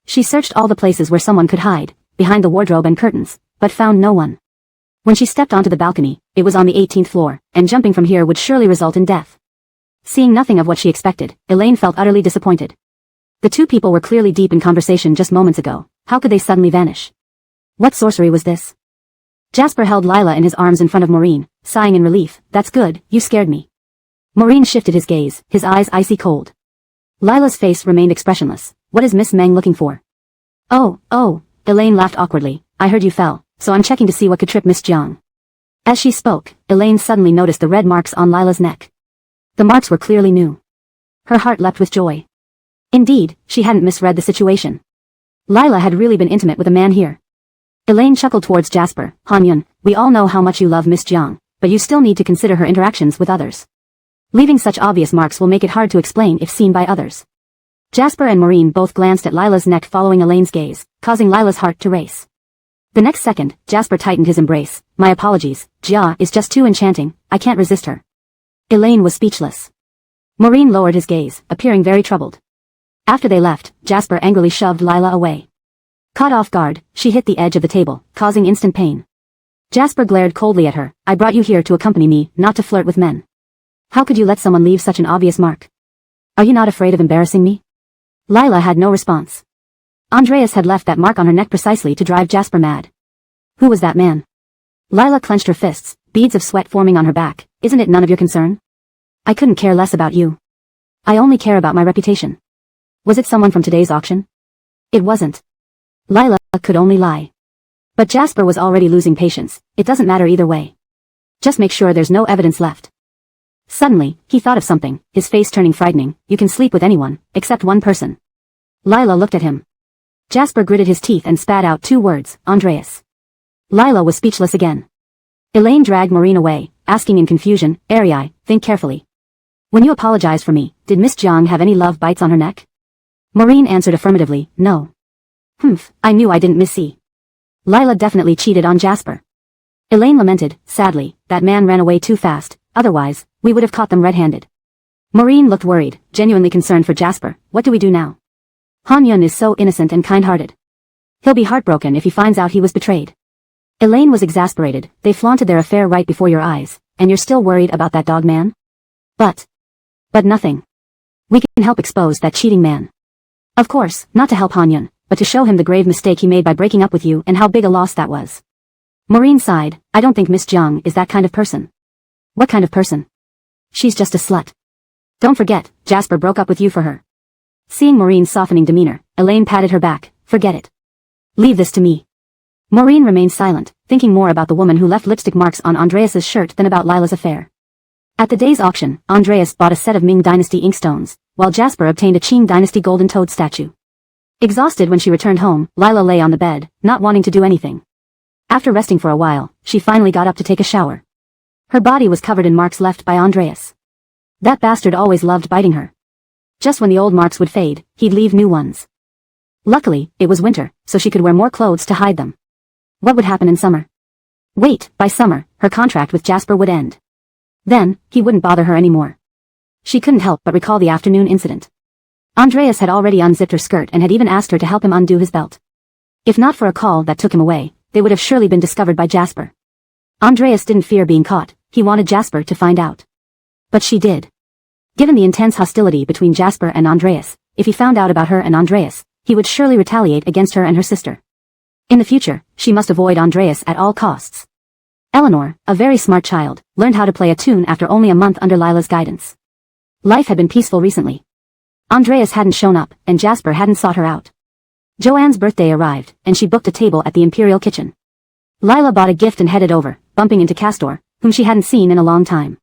She searched all the places where someone could hide, behind the wardrobe and curtains, but found no one. When she stepped onto the balcony, it was on the 18th floor, and jumping from here would surely result in death. Seeing nothing of what she expected, Elaine felt utterly disappointed. The two people were clearly deep in conversation just moments ago. How could they suddenly vanish? What sorcery was this? Jasper held Lila in his arms in front of Maureen, sighing in relief. "That's good, you scared me." Maureen shifted his gaze, his eyes icy cold. Lila's face remained expressionless. "What is Miss Meng looking for?" Oh, Elaine laughed awkwardly. "I heard you fell, so I'm checking to see what could trip Miss Jiang." As she spoke, Elaine suddenly noticed the red marks on Lila's neck. The marks were clearly new. Her heart leapt with joy. Indeed, she hadn't misread the situation. Lila had really been intimate with a man here. Elaine chuckled towards Jasper. "Han Yun, we all know how much you love Miss Jiang, but you still need to consider her interactions with others. Leaving such obvious marks will make it hard to explain if seen by others." Jasper and Maureen both glanced at Lila's neck following Elaine's gaze, causing Lila's heart to race. The next second, Jasper tightened his embrace. "My apologies, Jia is just too enchanting, I can't resist her." Elaine was speechless. Maureen lowered his gaze, appearing very troubled. After they left, Jasper angrily shoved Lila away. Caught off guard, she hit the edge of the table, causing instant pain. Jasper glared coldly at her. "I brought you here to accompany me, not to flirt with men. How could you let someone leave such an obvious mark? Are you not afraid of embarrassing me?" Lila had no response. Andreas had left that mark on her neck precisely to drive Jasper mad. Who was that man? Lila clenched her fists, beads of sweat forming on her back. "Isn't it none of your concern? I couldn't care less about you. I only care about my reputation." Was it someone from today's auction? It wasn't. Lila could only lie. But Jasper was already losing patience. It doesn't matter either way. Just make sure there's no evidence left. Suddenly, he thought of something, his face turning frightening. "You can sleep with anyone, except one person." Lila looked at him. Jasper gritted his teeth and spat out two words, "Andreas." Lila was speechless again. Elaine dragged Maureen away, asking in confusion, "Ari, think carefully. When you apologized for me, did Miss Jiang have any love bites on her neck?" Maureen answered affirmatively, "No." "Humph, I knew I didn't miss-see. Lila definitely cheated on Jasper." Elaine lamented, sadly, "That man ran away too fast, otherwise, we would have caught them red-handed." Maureen looked worried, genuinely concerned for Jasper. "What do we do now? Han Yun is so innocent and kind-hearted. He'll be heartbroken if he finds out he was betrayed." Elaine was exasperated. "They flaunted their affair right before your eyes, and you're still worried about that dog man?" But nothing. We can help expose that cheating man. Of course, not to help Han Yun, but to show him the grave mistake he made by breaking up with you and how big a loss that was." Maureen sighed. "I don't think Miss Jiang is that kind of person." "What kind of person?" "She's just a slut. Don't forget, Jasper broke up with you for her." Seeing Maureen's softening demeanor, Elaine patted her back. "Forget it. Leave this to me." Maureen remained silent, thinking more about the woman who left lipstick marks on Andreas's shirt than about Lila's affair. At the day's auction, Andreas bought a set of Ming Dynasty inkstones, while Jasper obtained a Qing Dynasty golden toad statue. Exhausted when she returned home, Lila lay on the bed, not wanting to do anything. After resting for a while, she finally got up to take a shower. Her body was covered in marks left by Andreas. That bastard always loved biting her. Just when the old marks would fade, he'd leave new ones. Luckily, it was winter, so she could wear more clothes to hide them. What would happen in summer? Wait, by summer, her contract with Jasper would end. Then, he wouldn't bother her anymore. She couldn't help but recall the afternoon incident. Andreas had already unzipped her skirt and had even asked her to help him undo his belt. If not for a call that took him away, they would have surely been discovered by Jasper. Andreas didn't fear being caught, he wanted Jasper to find out. But she did. Given the intense hostility between Jasper and Andreas, if he found out about her and Andreas, he would surely retaliate against her and her sister. In the future, she must avoid Andreas at all costs. Eleanor, a very smart child, learned how to play a tune after only a month under Lila's guidance. Life had been peaceful recently. Andreas hadn't shown up, and Jasper hadn't sought her out. Joanne's birthday arrived, and she booked a table at the Imperial Kitchen. Lila bought a gift and headed over, bumping into Castor, whom she hadn't seen in a long time.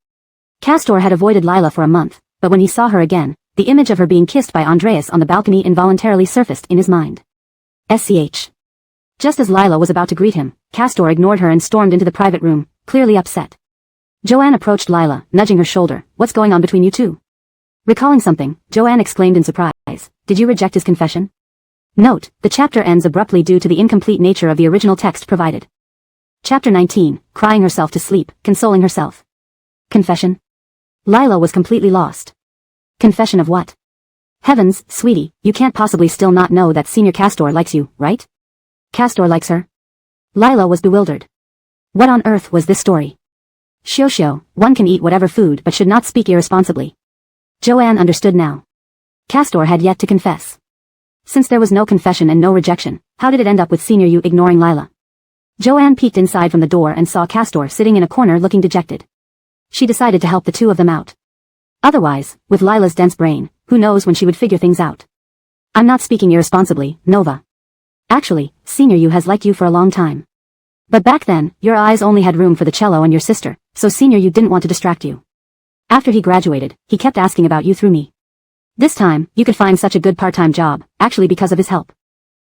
Castor had avoided Lila for a month, but when he saw her again, the image of her being kissed by Andreas on the balcony involuntarily surfaced in his mind. SCH. Just as Lila was about to greet him, Castor ignored her and stormed into the private room, clearly upset. Joanne approached Lila, nudging her shoulder. What's going on between you two? Recalling something, Joanne exclaimed in surprise. Did you reject his confession? Note, the chapter ends abruptly due to the incomplete nature of the original text provided. Chapter 19, crying herself to sleep, consoling herself. Confession? Lila was completely lost. Confession of what? Heavens, sweetie, you can't possibly still not know that Senior Castor likes you, right? Castor likes her? Lila was bewildered. What on earth was this story? Shio, one can eat whatever food but should not speak irresponsibly. Joanne understood now. Castor had yet to confess. Since there was no confession and no rejection, how did it end up with Senior Yu ignoring Lila? Joanne peeked inside from the door and saw Castor sitting in a corner looking dejected. She decided to help the two of them out. Otherwise, with Lila's dense brain, who knows when she would figure things out. I'm not speaking irresponsibly, Nova. Actually, Senior Yu has liked you for a long time. But back then, your eyes only had room for the cello and your sister, so Senior Yu didn't want to distract you. After he graduated, he kept asking about you through me. This time, you could find such a good part-time job, actually because of his help.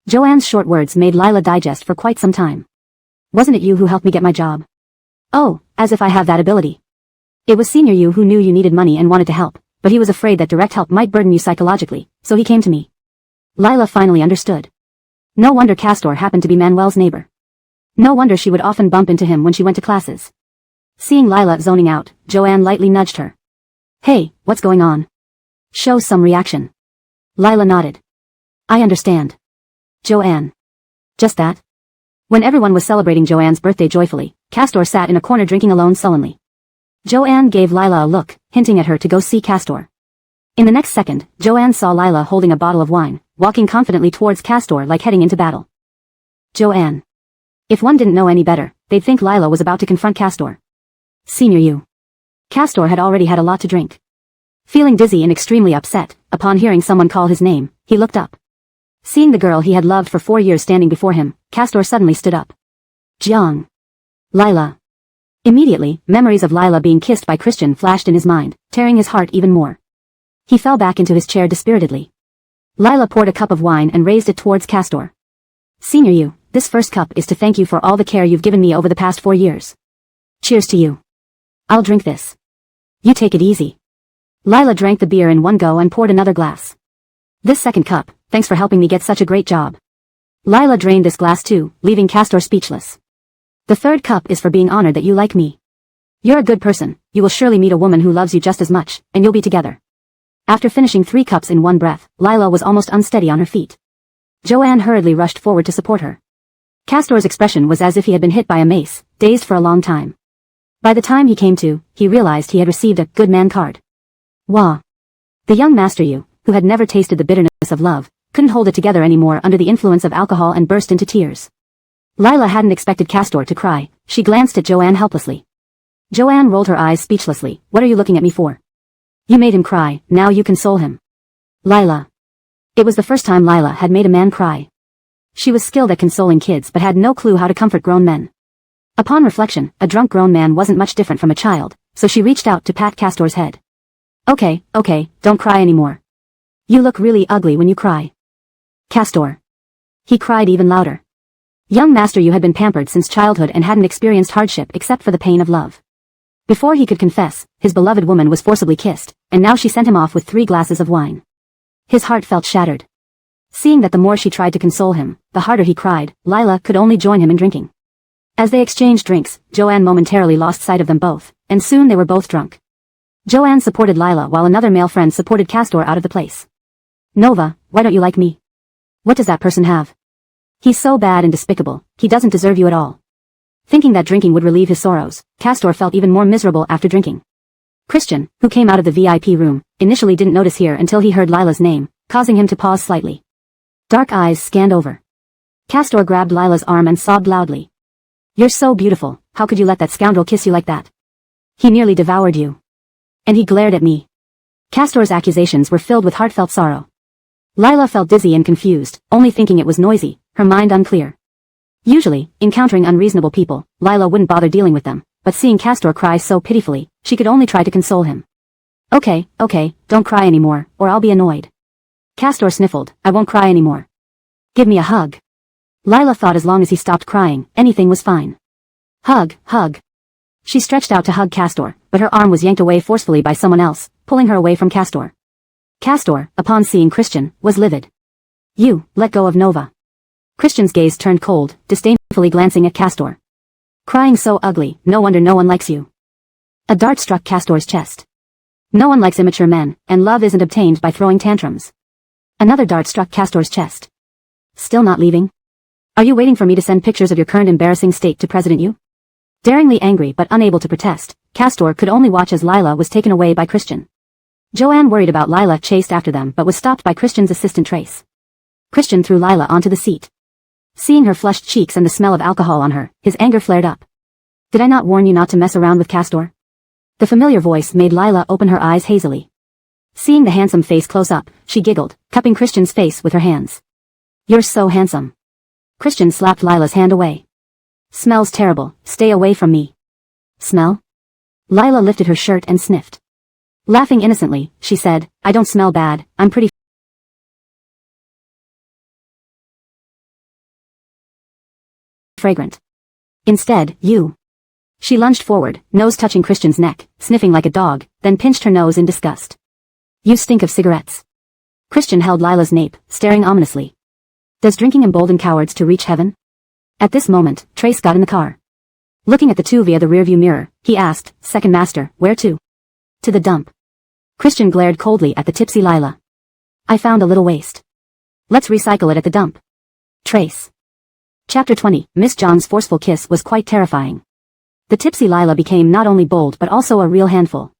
Joanne's short words made Lila digest for quite some time. Wasn't it you who helped me get my job? Oh, as if I have that ability. It was Senior Yu who knew you needed money and wanted to help, but he was afraid that direct help might burden you psychologically, so he came to me. Lila finally understood. No wonder Castor happened to be Manuel's neighbor. No wonder she would often bump into him when she went to classes. Seeing Lila zoning out, Joanne lightly nudged her. Hey, what's going on? Show some reaction. Lila nodded. I understand. Joanne. Just that? When everyone was celebrating Joanne's birthday joyfully, Castor sat in a corner drinking alone sullenly. Joanne gave Lila a look, hinting at her to go see Castor. In the next second, Joanne saw Lila holding a bottle of wine, walking confidently towards Castor like heading into battle. Joanne. If one didn't know any better, they'd think Lila was about to confront Castor. Senior Yu. Castor had already had a lot to drink. Feeling dizzy and extremely upset, upon hearing someone call his name, he looked up. Seeing the girl he had loved for 4 years standing before him, Castor suddenly stood up. Jiang. Lila. Immediately, memories of Lila being kissed by Christian flashed in his mind, tearing his heart even more. He fell back into his chair dispiritedly. Lila poured a cup of wine and raised it towards Castor. Senior Yu, this first cup is to thank you for all the care you've given me over the past 4 years. Cheers to you. I'll drink this. You take it easy. Lila drank the beer in one go and poured another glass. This second cup, thanks for helping me get such a great job. Lila drained this glass too, leaving Castor speechless. The third cup is for being honored that you like me. You're a good person, you will surely meet a woman who loves you just as much, and you'll be together. After finishing 3 cups in one breath, Lila was almost unsteady on her feet. Joanne hurriedly rushed forward to support her. Castor's expression was as if he had been hit by a mace, dazed for a long time. By the time he came to, he realized he had received a good man card. Wah. The young Master Yu, who had never tasted the bitterness of love, couldn't hold it together anymore under the influence of alcohol and burst into tears. Lila hadn't expected Castor to cry. She glanced at Joanne helplessly. Joanne rolled her eyes speechlessly. What are you looking at me for? You made him cry, now you console him. Lila. It was the first time Lila had made a man cry. She was skilled at consoling kids but had no clue how to comfort grown men. Upon reflection, a drunk grown man wasn't much different from a child, so she reached out to pat Castor's head. Okay, don't cry anymore. You look really ugly when you cry. Castor. He cried even louder. Young Master Yu had been pampered since childhood and hadn't experienced hardship except for the pain of love. Before he could confess, his beloved woman was forcibly kissed, and now she sent him off with 3 glasses of wine. His heart felt shattered. Seeing that the more she tried to console him, the harder he cried, Lila could only join him in drinking. As they exchanged drinks, Joanne momentarily lost sight of them both, and soon they were both drunk. Joanne supported Lila while another male friend supported Castor out of the place. Nova, why don't you like me? What does that person have? He's so bad and despicable, he doesn't deserve you at all. Thinking that drinking would relieve his sorrows, Castor felt even more miserable after drinking. Christian, who came out of the VIP room, initially didn't notice here until he heard Lila's name, causing him to pause slightly. Dark eyes scanned over. Castor grabbed Lila's arm and sobbed loudly. You're so beautiful, how could you let that scoundrel kiss you like that? He nearly devoured you. And he glared at me. Castor's accusations were filled with heartfelt sorrow. Lila felt dizzy and confused, only thinking it was noisy, her mind unclear. Usually, encountering unreasonable people, Lila wouldn't bother dealing with them, but seeing Castor cry so pitifully, she could only try to console him. Okay, don't cry anymore, or I'll be annoyed. Castor sniffled, I won't cry anymore. Give me a hug. Lila thought as long as he stopped crying, anything was fine. Hug. She stretched out to hug Castor, but her arm was yanked away forcefully by someone else, pulling her away from Castor. Castor, upon seeing Christian, was livid. You, let go of Nova. Christian's gaze turned cold, disdainfully glancing at Castor. Crying so ugly, no wonder no one likes you. A dart struck Castor's chest. No one likes immature men, and love isn't obtained by throwing tantrums. Another dart struck Castor's chest. Still not leaving? Are you waiting for me to send pictures of your current embarrassing state to President Yu? Daringly angry but unable to protest, Castor could only watch as Lila was taken away by Christian. Joanne worried about Lila chased after them but was stopped by Christian's assistant Trace. Christian threw Lila onto the seat. Seeing her flushed cheeks and the smell of alcohol on her, his anger flared up. Did I not warn you not to mess around with Castor? The familiar voice made Lila open her eyes hazily. Seeing the handsome face close up, she giggled, cupping Christian's face with her hands. You're so handsome. Christian slapped Lila's hand away. Smells terrible, stay away from me. Smell? Lila lifted her shirt and sniffed. Laughing innocently, she said, I don't smell bad, I'm pretty fragrant. Instead, you. She lunged forward, nose touching Christian's neck, sniffing like a dog, then pinched her nose in disgust. You stink of cigarettes. Christian held Lila's nape, staring ominously. Does drinking embolden cowards to reach heaven? At this moment, Trace got in the car. Looking at the two via the rearview mirror, he asked, Second Master, where to? To the dump. Christian glared coldly at the tipsy Lila. I found a little waste. Let's recycle it at the dump. Trace. Chapter 20, Miss John's forceful kiss was quite terrifying. The tipsy Lila became not only bold but also a real handful.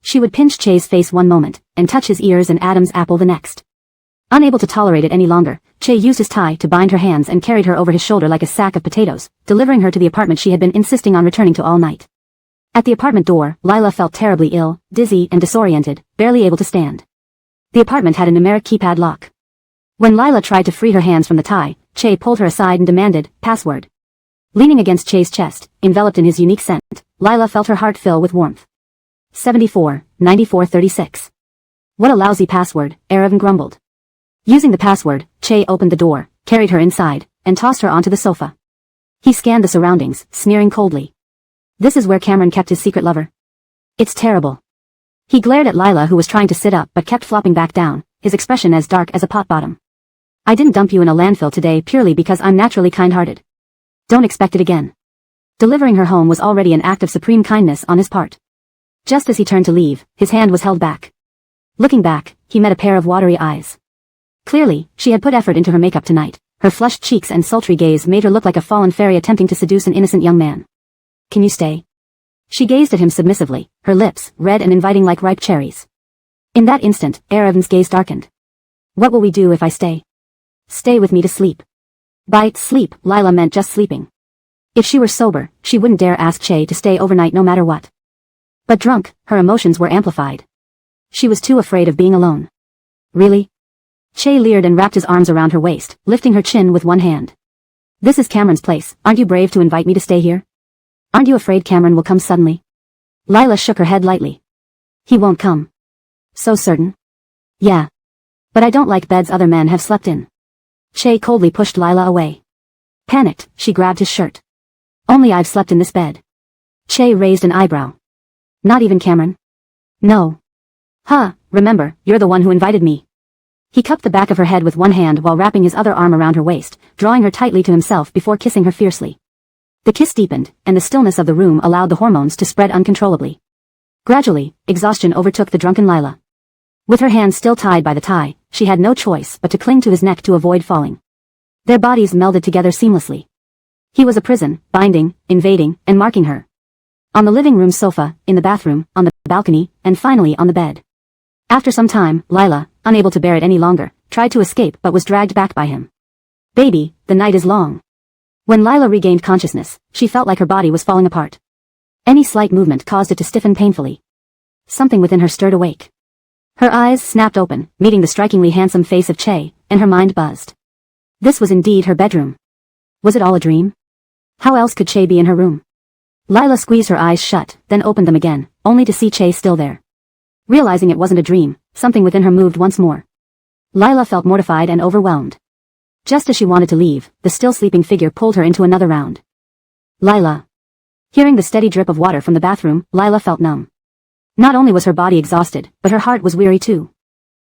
She would pinch Che's face one moment, and touch his ears and Adam's apple the next. Unable to tolerate it any longer, Che used his tie to bind her hands and carried her over his shoulder like a sack of potatoes, delivering her to the apartment she had been insisting on returning to all night. At the apartment door, Lila felt terribly ill, dizzy and disoriented, barely able to stand. The apartment had a numeric keypad lock. When Lila tried to free her hands from the tie, Che pulled her aside and demanded, password. Leaning against Che's chest, enveloped in his unique scent, Lila felt her heart fill with warmth. 74-94-36. What a lousy password, Aravan grumbled. Using the password, Che opened the door, carried her inside, and tossed her onto the sofa. He scanned the surroundings, sneering coldly. This is where Cameron kept his secret lover. It's terrible. He glared at Lila who was trying to sit up but kept flopping back down, his expression as dark as a pot bottom. I didn't dump you in a landfill today purely because I'm naturally kind-hearted. Don't expect it again. Delivering her home was already an act of supreme kindness on his part. Just as he turned to leave, his hand was held back. Looking back, he met a pair of watery eyes. Clearly, she had put effort into her makeup tonight. Her flushed cheeks and sultry gaze made her look like a fallen fairy attempting to seduce an innocent young man. Can you stay? She gazed at him submissively, her lips, red and inviting like ripe cherries. In that instant, Aravan's gaze darkened. What will we do if I stay? Stay with me to sleep. By sleep, Lila meant just sleeping. If she were sober, she wouldn't dare ask Che to stay overnight no matter what. But drunk, her emotions were amplified. She was too afraid of being alone. Really? Che leered and wrapped his arms around her waist, lifting her chin with one hand. This is Cameron's place, aren't you brave to invite me to stay here? Aren't you afraid Cameron will come suddenly? Lila shook her head lightly. He won't come. So certain? Yeah. But I don't like beds other men have slept in. Che coldly pushed Lila away. Panicked, she grabbed his shirt. Only I've slept in this bed. Che raised an eyebrow. Not even Cameron? No. Huh, remember, you're the one who invited me. He cupped the back of her head with one hand while wrapping his other arm around her waist, drawing her tightly to himself before kissing her fiercely. The kiss deepened, and the stillness of the room allowed the hormones to spread uncontrollably. Gradually, exhaustion overtook the drunken Lila. With her hands still tied by the tie, she had no choice but to cling to his neck to avoid falling. Their bodies melded together seamlessly. He was a prison, binding, invading, and marking her. On the living room sofa, in the bathroom, on the balcony, and finally on the bed. After some time, Lila, unable to bear it any longer, tried to escape but was dragged back by him. Baby, the night is long. When Lila regained consciousness, she felt like her body was falling apart. Any slight movement caused it to stiffen painfully. Something within her stirred awake. Her eyes snapped open, meeting the strikingly handsome face of Che, and her mind buzzed. This was indeed her bedroom. Was it all a dream? How else could Che be in her room? Lila squeezed her eyes shut, then opened them again, only to see Che still there. Realizing it wasn't a dream, something within her moved once more. Lila felt mortified and overwhelmed. Just as she wanted to leave, the still sleeping figure pulled her into another round. Lila. Hearing the steady drip of water from the bathroom, Lila felt numb. Not only was her body exhausted, but her heart was weary too.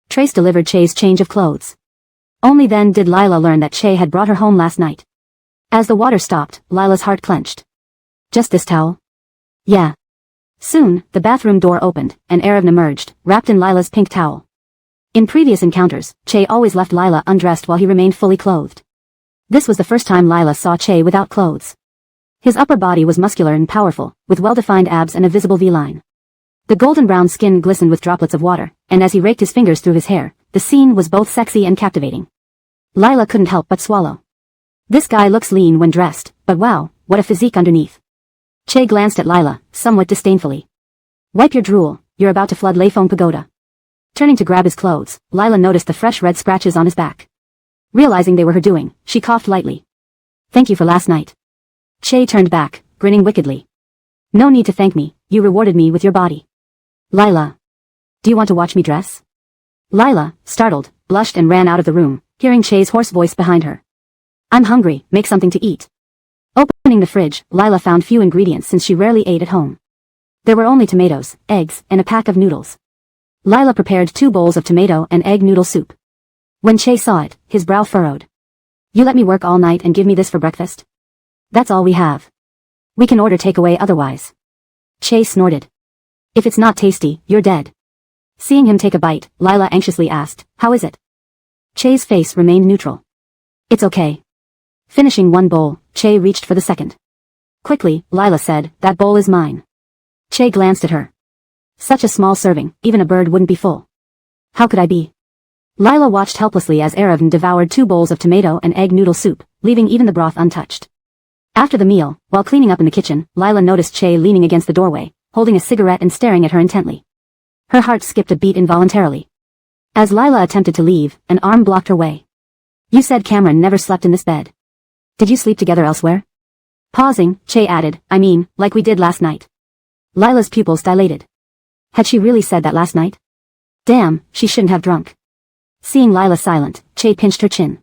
Trace delivered Che's change of clothes. Only then did Lila learn that Che had brought her home last night. As the water stopped, Lila's heart clenched. Just this towel? Yeah. Soon, the bathroom door opened, and Arevn emerged, wrapped in Lila's pink towel. In previous encounters, Che always left Lila undressed while he remained fully clothed. This was the first time Lila saw Che without clothes. His upper body was muscular and powerful, with well-defined abs and a visible V-line. The golden-brown skin glistened with droplets of water, and as he raked his fingers through his hair, the scene was both sexy and captivating. Lila couldn't help but swallow. This guy looks lean when dressed, but wow, what a physique underneath. Che glanced at Lila, somewhat disdainfully. Wipe your drool, you're about to flood Leifong Pagoda. Turning to grab his clothes, Lila noticed the fresh red scratches on his back. Realizing they were her doing, she coughed lightly. Thank you for last night. Che turned back, grinning wickedly. No need to thank me, you rewarded me with your body. Lila. Do you want to watch me dress? Lila, startled, blushed and ran out of the room, hearing Che's hoarse voice behind her. I'm hungry, make something to eat. Opening the fridge, Lila found few ingredients since she rarely ate at home. There were only tomatoes, eggs, and a pack of noodles. Lila prepared 2 bowls of tomato and egg noodle soup. When Che saw it, his brow furrowed. You let me work all night and give me this for breakfast? That's all we have. We can order takeaway otherwise. Che snorted. If it's not tasty, you're dead. Seeing him take a bite, Lila anxiously asked, how is it? Che's face remained neutral. It's okay. Finishing 1 bowl, Che reached for the second. Quickly, Lila said, that bowl is mine. Che glanced at her. Such a small serving, even a bird wouldn't be full. How could I be? Lila watched helplessly as Arevn devoured 2 bowls of tomato and egg noodle soup, leaving even the broth untouched. After the meal, while cleaning up in the kitchen, Lila noticed Che leaning against the doorway, holding a cigarette and staring at her intently. Her heart skipped a beat involuntarily. As Lila attempted to leave, an arm blocked her way. You said Cameron never slept in this bed. Did you sleep together elsewhere? Pausing, Che added, I mean, like we did last night. Lila's pupils dilated. Had she really said that last night? Damn, she shouldn't have drunk. Seeing Lila silent, Che pinched her chin.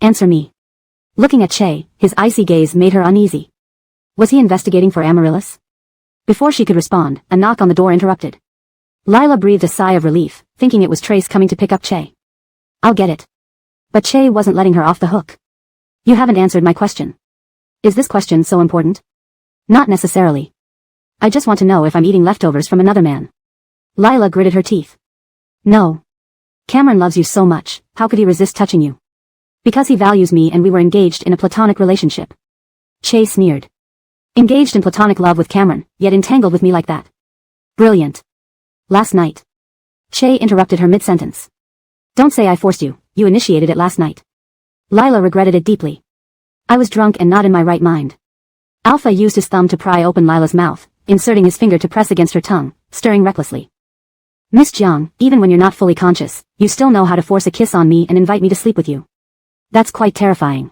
Answer me. Looking at Che, his icy gaze made her uneasy. Was he investigating for Amaryllis? Before she could respond, a knock on the door interrupted. Lila breathed a sigh of relief, thinking it was Trace coming to pick up Che. I'll get it. But Che wasn't letting her off the hook. You haven't answered my question. Is this question so important? Not necessarily. I just want to know if I'm eating leftovers from another man. Lila gritted her teeth. No. Cameron loves you so much, how could he resist touching you? Because he values me and we were engaged in a platonic relationship. Che sneered. Engaged in platonic love with Cameron, yet entangled with me like that. Brilliant. Last night. Che interrupted her mid-sentence. Don't say I forced you, you initiated it last night. Lila regretted it deeply. I was drunk and not in my right mind. Alpha used his thumb to pry open Lila's mouth, inserting his finger to press against her tongue, stirring recklessly. Miss Jiang, even when you're not fully conscious, you still know how to force a kiss on me and invite me to sleep with you. That's quite terrifying.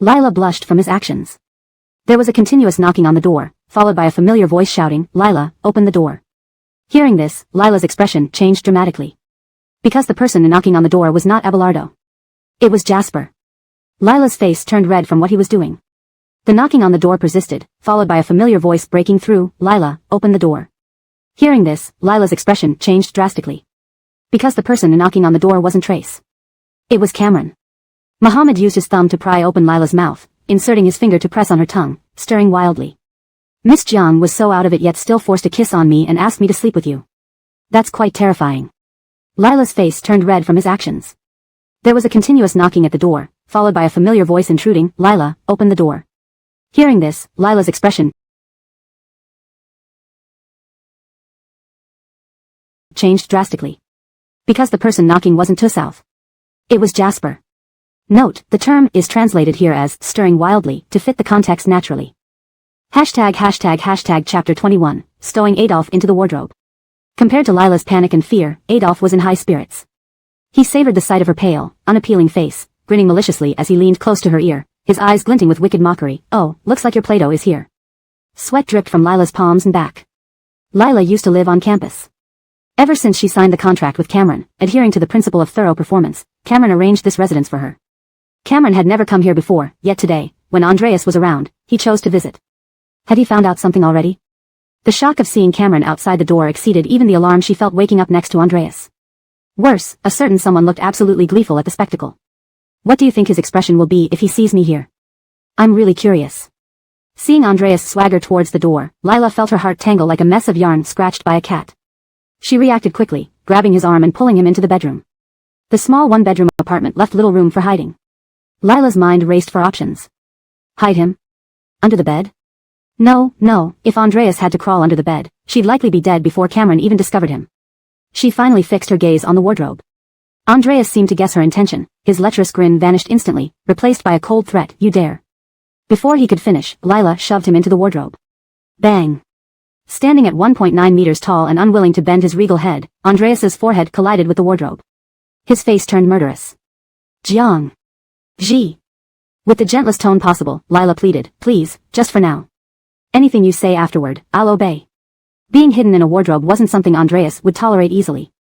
Lila blushed from his actions. There was a continuous knocking on the door, followed by a familiar voice shouting, Lila, open the door. Hearing this, Lila's expression changed dramatically. Because the person knocking on the door was not Abelardo. It was Jasper. Lila's face turned red from what he was doing. The knocking on the door persisted, followed by a familiar voice breaking through, Lila, open the door. Hearing this, Lila's expression changed drastically. Because the person knocking on the door wasn't Trace. It was Cameron. Muhammad used his thumb to pry open Lila's mouth, inserting his finger to press on her tongue, stirring wildly. Miss Jiang was so out of it yet still forced a kiss on me and asked me to sleep with you. That's quite terrifying. Lila's face turned red from his actions. There was a continuous knocking at the door, followed by a familiar voice intruding, Lila, open the door. Hearing this, Lila's expression changed drastically. Because the person knocking wasn't Tusouth. It was Jasper. Note, the term is translated here as stirring wildly to fit the context naturally. ####Chapter 21, Stowing Adolf into the wardrobe. Compared to Lila's panic and fear, Adolf was in high spirits. He savored the sight of her pale, unappealing face, grinning maliciously as he leaned close to her ear, his eyes glinting with wicked mockery. Oh, looks like your Play-Doh is here. Sweat dripped from Lila's palms and back. Lila used to live on campus. Ever since she signed the contract with Cameron, adhering to the principle of thorough performance, Cameron arranged this residence for her. Cameron had never come here before, yet today, when Andreas was around, he chose to visit. Had he found out something already? The shock of seeing Cameron outside the door exceeded even the alarm she felt waking up next to Andreas. Worse, a certain someone looked absolutely gleeful at the spectacle. What do you think his expression will be if he sees me here? I'm really curious. Seeing Andreas swagger towards the door, Lila felt her heart tangle like a mess of yarn scratched by a cat. She reacted quickly, grabbing his arm and pulling him into the bedroom. The small one-bedroom apartment left little room for hiding. Lila's mind raced for options. Hide him? Under the bed? No, if Andreas had to crawl under the bed, she'd likely be dead before Cameron even discovered him. She finally fixed her gaze on the wardrobe. Andreas seemed to guess her intention, his lecherous grin vanished instantly, replaced by a cold threat, you dare. Before he could finish, Lila shoved him into the wardrobe. Bang! Standing at 1.9 meters tall and unwilling to bend his regal head, Andreas's forehead collided with the wardrobe. His face turned murderous. Jiang. Ji. With the gentlest tone possible, Lila pleaded, please, just for now. Anything you say afterward, I'll obey. Being hidden in a wardrobe wasn't something Andreas would tolerate easily.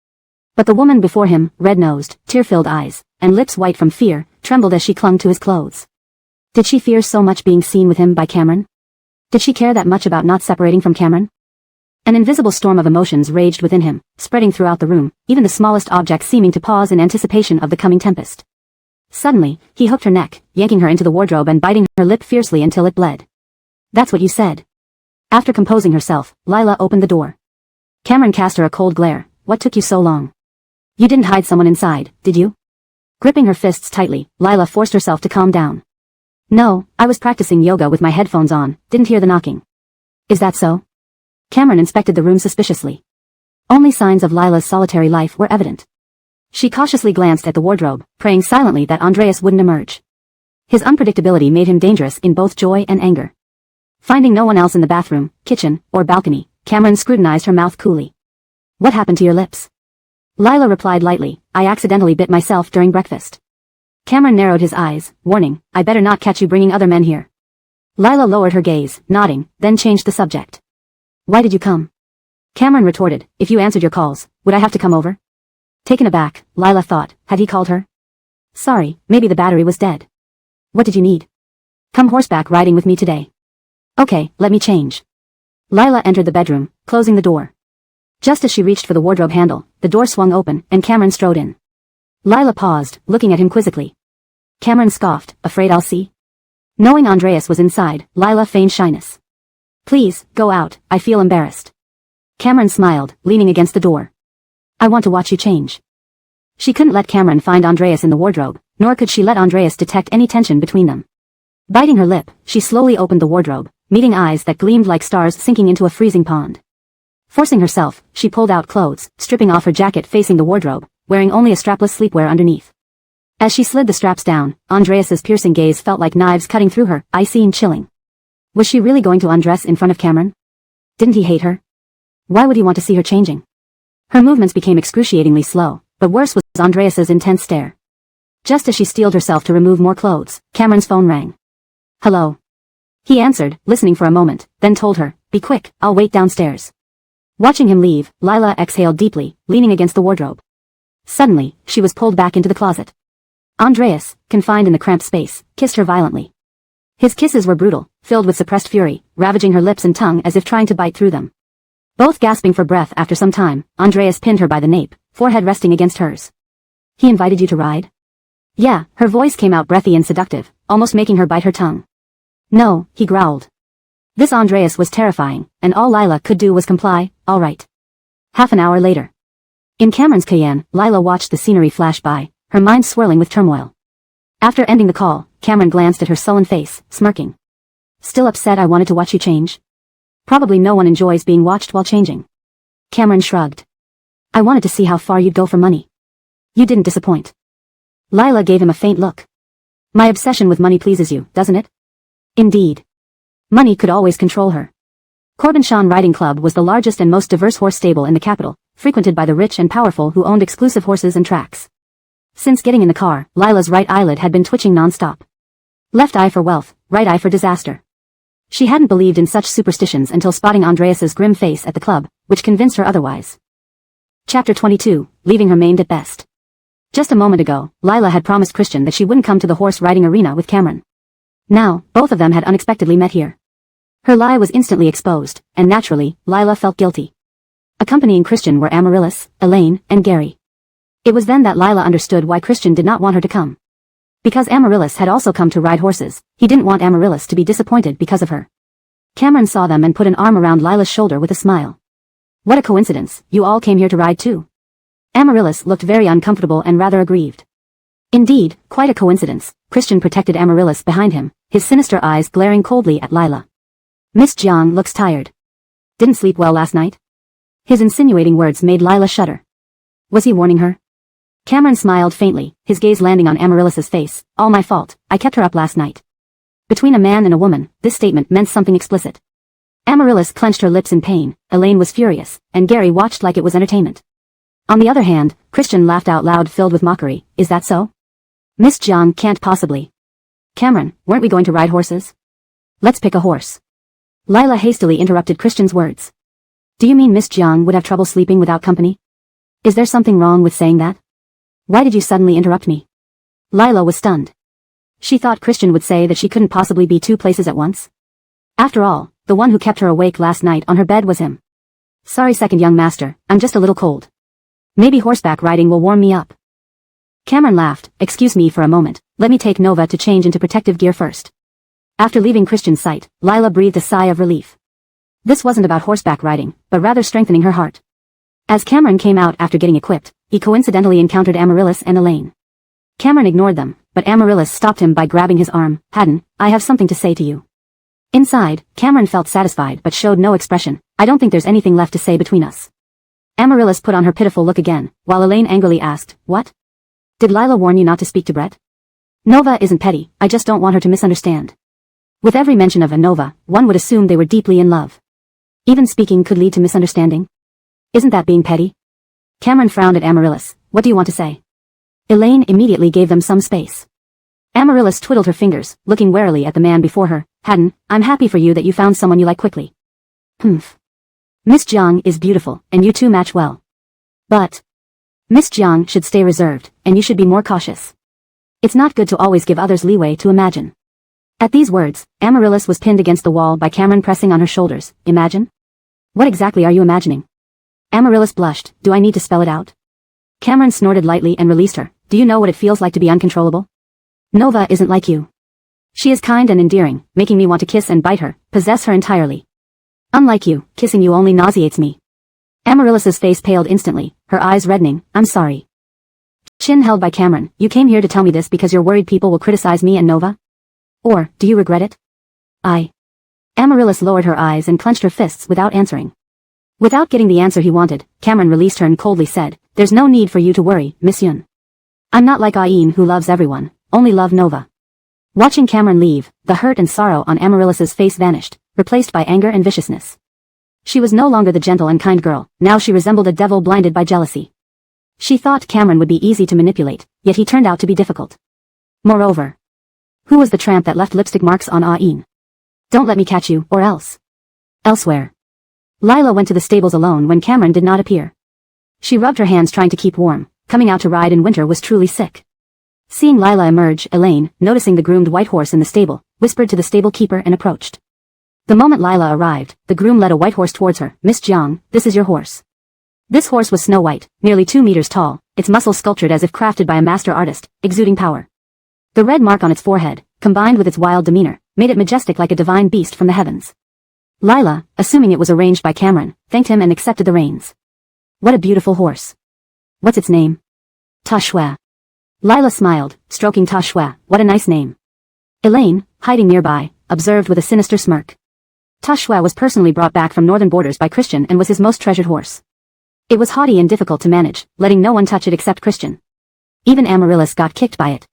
But the woman before him, red-nosed, tear-filled eyes, and lips white from fear, trembled as she clung to his clothes. Did she fear so much being seen with him by Cameron? Did she care that much about not separating from Cameron? An invisible storm of emotions raged within him, spreading throughout the room, even the smallest object seeming to pause in anticipation of the coming tempest. Suddenly, he hooked her neck, yanking her into the wardrobe and biting her lip fiercely until it bled. That's what you said. After composing herself, Lila opened the door. Cameron cast her a cold glare. What took you so long? You didn't hide someone inside, did you? Gripping her fists tightly, Lila forced herself to calm down. No, I was practicing yoga with my headphones on, didn't hear the knocking. Is that so? Cameron inspected the room suspiciously. Only signs of Lila's solitary life were evident. She cautiously glanced at the wardrobe, praying silently that Andreas wouldn't emerge. His unpredictability made him dangerous in both joy and anger. Finding no one else in the bathroom, kitchen, or balcony, Cameron scrutinized her mouth coolly. What happened to your lips? Lila replied lightly, I accidentally bit myself during breakfast. Cameron narrowed his eyes, warning, I better not catch you bringing other men here. Lila lowered her gaze, nodding, then changed the subject. Why did you come? Cameron retorted, if you answered your calls, would I have to come over? Taken aback, Lila thought, had he called her? Sorry, maybe the battery was dead. What did you need? Come horseback riding with me today. Okay, let me change. Lila entered the bedroom, closing the door. Just as she reached for the wardrobe handle, the door swung open, and Cameron strode in. Lila paused, looking at him quizzically. Cameron scoffed, afraid I'll see? Knowing Andreas was inside, Lila feigned shyness. Please, go out, I feel embarrassed. Cameron smiled, leaning against the door. I want to watch you change. She couldn't let Cameron find Andreas in the wardrobe, nor could she let Andreas detect any tension between them. Biting her lip, she slowly opened the wardrobe, meeting eyes that gleamed like stars sinking into a freezing pond. Forcing herself, she pulled out clothes, stripping off her jacket facing the wardrobe, wearing only a strapless sleepwear underneath. As she slid the straps down, Andreas's piercing gaze felt like knives cutting through her, icy and chilling. Was she really going to undress in front of Cameron? Didn't he hate her? Why would he want to see her changing? Her movements became excruciatingly slow, but worse was Andreas's intense stare. Just as she steeled herself to remove more clothes, Cameron's phone rang. Hello. He answered, listening for a moment, then told her, be quick, I'll wait downstairs. Watching him leave, Lila exhaled deeply, leaning against the wardrobe. Suddenly, she was pulled back into the closet. Andreas, confined in the cramped space, kissed her violently. His kisses were brutal, filled with suppressed fury, ravaging her lips and tongue as if trying to bite through them. Both gasping for breath after some time, Andreas pinned her by the nape, forehead resting against hers. He invited you to ride? Yeah, her voice came out breathy and seductive, almost making her bite her tongue. No, he growled. This Andreas was terrifying, and all Lila could do was comply, all right. Half an hour later. In Cameron's Cayenne, Lila watched the scenery flash by, her mind swirling with turmoil. After ending the call, Cameron glanced at her sullen face, smirking. Still upset I wanted to watch you change? Probably no one enjoys being watched while changing. Cameron shrugged. I wanted to see how far you'd go for money. You didn't disappoint. Lila gave him a faint look. My obsession with money pleases you, doesn't it? Indeed. Money could always control her. Corbinshawn Riding Club was the largest and most diverse horse stable in the capital, frequented by the rich and powerful who owned exclusive horses and tracks. Since getting in the car, Lila's right eyelid had been twitching non-stop. Left eye for wealth, right eye for disaster. She hadn't believed in such superstitions until spotting Andreas's grim face at the club, which convinced her otherwise. Chapter 22, Leaving Her Maimed at Best. Just a moment ago, Lila had promised Christian that she wouldn't come to the horse riding arena with Cameron. Now, both of them had unexpectedly met here. Her lie was instantly exposed, and naturally, Lila felt guilty. Accompanying Christian were Amaryllis, Elaine, and Gary. It was then that Lila understood why Christian did not want her to come. Because Amaryllis had also come to ride horses, he didn't want Amaryllis to be disappointed because of her. Cameron saw them and put an arm around Lila's shoulder with a smile. What a coincidence, you all came here to ride too. Amaryllis looked very uncomfortable and rather aggrieved. Indeed, quite a coincidence. Christian protected Amaryllis behind him, his sinister eyes glaring coldly at Lila. Miss Jiang looks tired. Didn't sleep well last night? His insinuating words made Lila shudder. Was he warning her? Cameron smiled faintly, his gaze landing on Amaryllis's face. All my fault, I kept her up last night. Between a man and a woman, this statement meant something explicit. Amaryllis clenched her lips in pain, Elaine was furious, and Gary watched like it was entertainment. On the other hand, Christian laughed out loud filled with mockery. Is that so? Miss Jiang can't possibly. Cameron, weren't we going to ride horses? Let's pick a horse. Lila hastily interrupted Christian's words. Do you mean Miss Jiang would have trouble sleeping without company? Is there something wrong with saying that? Why did you suddenly interrupt me? Lila was stunned. She thought Christian would say that she couldn't possibly be two places at once. After all, the one who kept her awake last night on her bed was him. Sorry, second young master, I'm just a little cold. Maybe horseback riding will warm me up. Cameron laughed. Excuse me for a moment, let me take Nova to change into protective gear first. After leaving Christian's sight, Lila breathed a sigh of relief. This wasn't about horseback riding, but rather strengthening her heart. As Cameron came out after getting equipped, he coincidentally encountered Amaryllis and Elaine. Cameron ignored them, but Amaryllis stopped him by grabbing his arm. Hadden, I have something to say to you. Inside, Cameron felt satisfied but showed no expression. I don't think there's anything left to say between us. Amaryllis put on her pitiful look again, while Elaine angrily asked, What? Did Lila warn you not to speak to Brett? Nova isn't petty, I just don't want her to misunderstand. With every mention of a Nova, one would assume they were deeply in love. Even speaking could lead to misunderstanding. Isn't that being petty? Cameron frowned at Amaryllis. What do you want to say? Elaine immediately gave them some space. Amaryllis twiddled her fingers, looking warily at the man before her. Hadden, I'm happy for you that you found someone you like quickly. Humph. Miss Jiang is beautiful, and you two match well. But Miss Jiang should stay reserved, and you should be more cautious. It's not good to always give others leeway to imagine. At these words, Amaryllis was pinned against the wall by Cameron pressing on her shoulders. Imagine? What exactly are you imagining? Amaryllis blushed. Do I need to spell it out? Cameron snorted lightly and released her. Do you know what it feels like to be uncontrollable? Nova isn't like you. She is kind and endearing, making me want to kiss and bite her, possess her entirely. Unlike you, kissing you only nauseates me. Amaryllis's face paled instantly, her eyes reddening. I'm sorry. Chin held by Cameron. You came here to tell me this because you're worried people will criticize me and Nova? Or, do you regret it? Amaryllis lowered her eyes and clenched her fists without answering. Without getting the answer he wanted, Cameron released her and coldly said, There's no need for you to worry, Miss Yun. I'm not like Ayin who loves everyone, only love Nova. Watching Cameron leave, the hurt and sorrow on Amaryllis's face vanished, replaced by anger and viciousness. She was no longer the gentle and kind girl, now she resembled a devil blinded by jealousy. She thought Cameron would be easy to manipulate, yet he turned out to be difficult. Moreover, who was the tramp that left lipstick marks on Ayin? Don't let me catch you, or else. Elsewhere. Lila went to the stables alone when Cameron did not appear. She rubbed her hands trying to keep warm. Coming out to ride in winter was truly sick. Seeing Lila emerge, Elaine, noticing the groomed white horse in the stable, whispered to the stable keeper and approached. The moment Lila arrived, the groom led a white horse towards her. Miss Jiang, this is your horse. This horse was snow white, nearly 2 meters tall, its muscles sculptured as if crafted by a master artist, exuding power. The red mark on its forehead, combined with its wild demeanor, made it majestic like a divine beast from the heavens. Lila, assuming it was arranged by Cameron, thanked him and accepted the reins. What a beautiful horse. What's its name? Ta Shui. Lila smiled, stroking Ta Shui. What a nice name. Elaine, hiding nearby, observed with a sinister smirk. Ta Shui was personally brought back from northern borders by Christian and was his most treasured horse. It was haughty and difficult to manage, letting no one touch it except Christian. Even Amaryllis got kicked by it.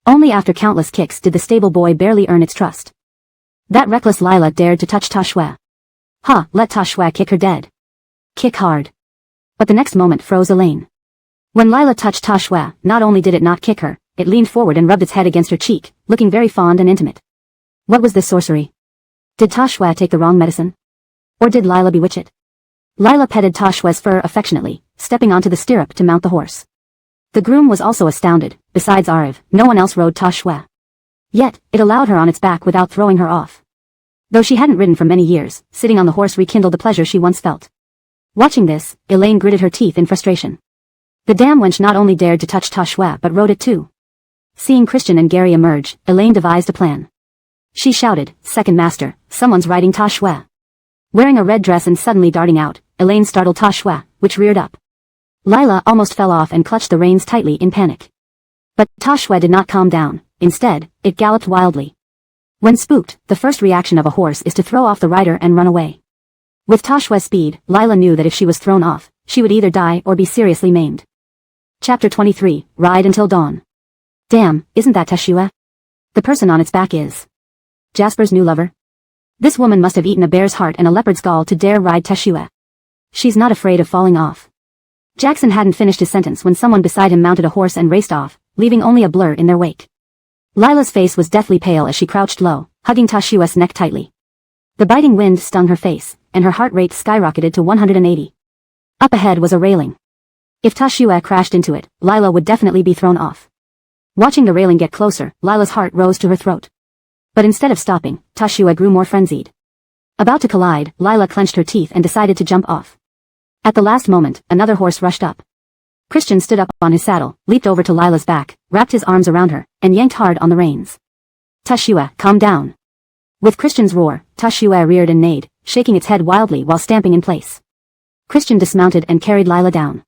Only after countless kicks did the stable boy barely earn its trust. That reckless Lila dared to touch Ta Shui. Let Ta Shui kick her dead. Kick hard. But the next moment froze Elaine. When Lila touched Ta Shui, not only did it not kick her, it leaned forward and rubbed its head against her cheek, looking very fond and intimate. What was this sorcery? Did Ta Shui take the wrong medicine? Or did Lila bewitch it? Lila petted Ta Shui's fur affectionately, stepping onto the stirrup to mount the horse. The groom was also astounded. Besides Ariv, no one else rode Ta Shui. Yet, it allowed her on its back without throwing her off. Though she hadn't ridden for many years, sitting on the horse rekindled the pleasure she once felt. Watching this, Elaine gritted her teeth in frustration. The damn wench not only dared to touch Ta-Shue but rode it too. Seeing Christian and Gary emerge, Elaine devised a plan. She shouted, "Second master, someone's riding Ta-Shue." Wearing a red dress and suddenly darting out, Elaine startled Ta-Shue, which reared up. Lila almost fell off and clutched the reins tightly in panic. But Ta-Shue did not calm down. Instead, it galloped wildly. When spooked, the first reaction of a horse is to throw off the rider and run away. With Ta-Shue's speed, Lila knew that if she was thrown off, she would either die or be seriously maimed. Chapter 23, Ride Until Dawn. Damn, isn't that Ta-Shue? The person on its back is Jasper's new lover? This woman must have eaten a bear's heart and a leopard's gall to dare ride Ta-Shue. She's not afraid of falling off. Jackson hadn't finished his sentence when someone beside him mounted a horse and raced off, leaving only a blur in their wake. Lila's face was deathly pale as she crouched low, hugging Ta-Shue's neck tightly. The biting wind stung her face, and her heart rate skyrocketed to 180. Up ahead was a railing. If Ta-Shue crashed into it, Lila would definitely be thrown off. Watching the railing get closer, Lila's heart rose to her throat. But instead of stopping, Ta-Shue grew more frenzied. About to collide, Lila clenched her teeth and decided to jump off. At the last moment, another horse rushed up. Christian stood up on his saddle, leaped over to Lila's back, wrapped his arms around her, and yanked hard on the reins. Ta-Shue, calm down. With Christian's roar, Ta-Shue reared and neighed, shaking its head wildly while stamping in place. Christian dismounted and carried Lila down.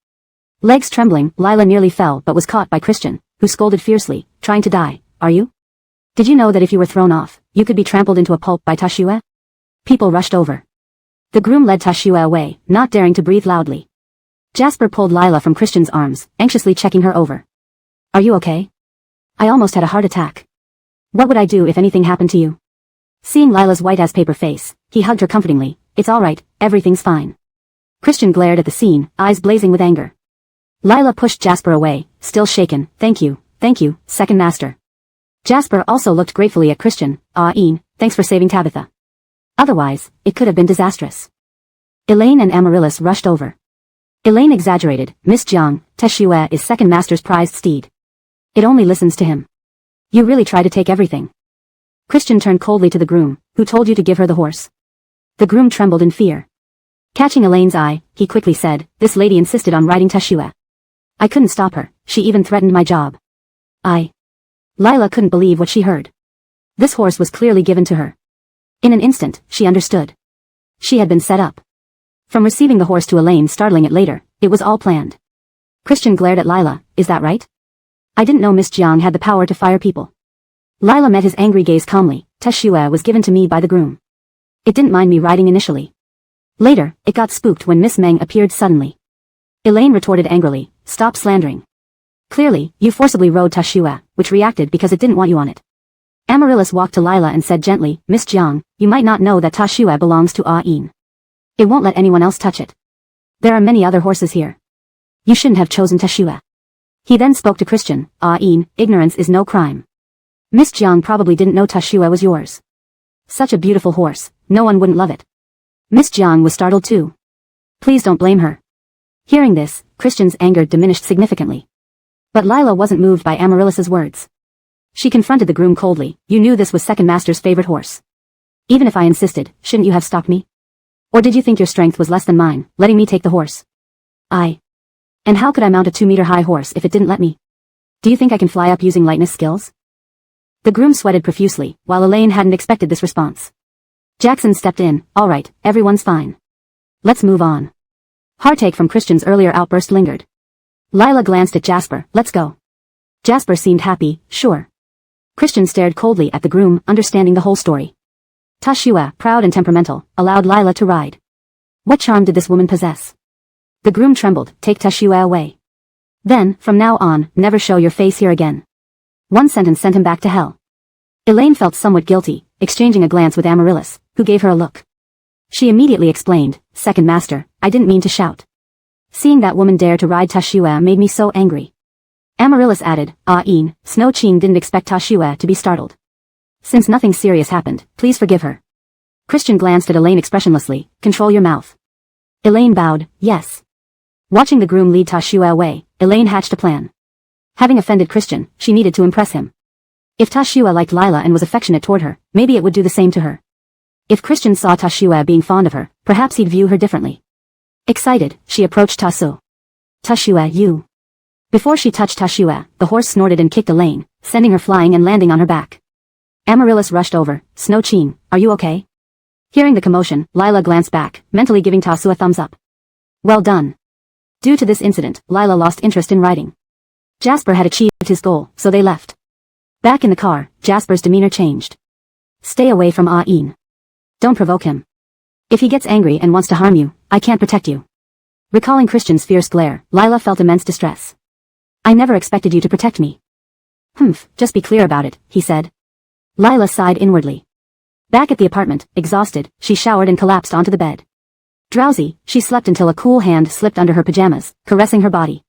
Legs trembling, Lila nearly fell but was caught by Christian, who scolded fiercely, "Trying to die, are you? Did you know that if you were thrown off, you could be trampled into a pulp by Ta-Shue?" People rushed over. The groom led Ta-Shue away, not daring to breathe loudly. Jasper pulled Lila from Christian's arms, anxiously checking her over. "Are you okay? I almost had a heart attack. What would I do if anything happened to you?" Seeing Lila's white-as-paper face, he hugged her comfortingly. "It's all right, everything's fine." Christian glared at the scene, eyes blazing with anger. Lila pushed Jasper away, still shaken. Thank you, second master." Jasper also looked gratefully at Christian. Thanks for saving Tabitha. Otherwise, it could have been disastrous." Elaine and Amaryllis rushed over. Elaine exaggerated, "Miss Jiang, Ta-Shue is second master's prized steed. It only listens to him. You really try to take everything." Christian turned coldly to the groom. "Who told you to give her the horse?" The groom trembled in fear. Catching Elaine's eye, he quickly said, "This lady insisted on riding Ta-Shue. I couldn't stop her, she even threatened my job." Lila couldn't believe what she heard. This horse was clearly given to her. In an instant, she understood. She had been set up. From receiving the horse to Elaine startling it later, it was all planned. Christian glared at Lila. "Is that right? I didn't know Miss Jiang had the power to fire people." Lila met his angry gaze calmly. "Ta-Shue was given to me by the groom. It didn't mind me riding initially. Later, it got spooked when Miss Meng appeared suddenly." Elaine retorted angrily, "Stop slandering. Clearly, you forcibly rode Ta-Shue, which reacted because it didn't want you on it." Amaryllis walked to Lila and said gently, "Miss Jiang, you might not know that Ta-Shue belongs to Ain. It won't let anyone else touch it. There are many other horses here. You shouldn't have chosen Ta-Shue." He then spoke to Christian. "Ain, ignorance is no crime. Miss Jiang probably didn't know Ta-Shue was yours. Such a beautiful horse, no one wouldn't love it." Miss Jiang was startled too. "Please don't blame her." Hearing this, Christian's anger diminished significantly. But Lila wasn't moved by Amaryllis's words. She confronted the groom coldly. "You knew this was second master's favorite horse. Even if I insisted, shouldn't you have stopped me? Or did you think your strength was less than mine, letting me take the horse?" And how could I mount a 2-meter-high horse if it didn't let me? Do you think I can fly up using lightness skills?" The groom sweated profusely, while Elaine hadn't expected this response. Jackson stepped in. "All right, everyone's fine. Let's move on." Heartache from Christian's earlier outburst lingered. Lila glanced at Jasper. "Let's go." Jasper seemed happy. "Sure." Christian stared coldly at the groom, understanding the whole story. Ta-Shue, proud and temperamental, allowed Lila to ride. What charm did this woman possess? The groom trembled. "Take Ta-Shue away. Then, from now on, never show your face here again." One sentence sent him back to hell. Elaine felt somewhat guilty, exchanging a glance with Amaryllis, who gave her a look. She immediately explained, "Second master, I didn't mean to shout. Seeing that woman dare to ride Ta-Shue made me so angry." Amaryllis added, Snow Ching didn't expect Ta-Shue to be startled. Since nothing serious happened, please forgive her." Christian glanced at Elaine expressionlessly. "Control your mouth." Elaine bowed, "Yes." Watching the groom lead Ta-Shue away, Elaine hatched a plan. Having offended Christian, she needed to impress him. If Ta-Shue liked Lila and was affectionate toward her, maybe it would do the same to her. If Christian saw Tashua being fond of her, perhaps he'd view her differently. Excited, she approached Tasu. Tashua, you. Before she touched Tashua, the horse snorted and kicked a lane, sending her flying and landing on her back. Amaryllis rushed over. Snow Chin, are you okay? Hearing the commotion, Lila glanced back, mentally giving Tasu a thumbs up. Well done. Due to this incident, Lila lost interest in riding. Jasper had achieved his goal, so they left. Back in the car, Jasper's demeanor changed. Stay away from Ah-in. Don't provoke him. If he gets angry and wants to harm you, I can't protect you. Recalling Christian's fierce glare, Lila felt immense distress. I never expected you to protect me. Just be clear about it, he said. Lila sighed inwardly. Back at the apartment, exhausted, she showered and collapsed onto the bed. Drowsy, she slept until a cool hand slipped under her pajamas, caressing her body.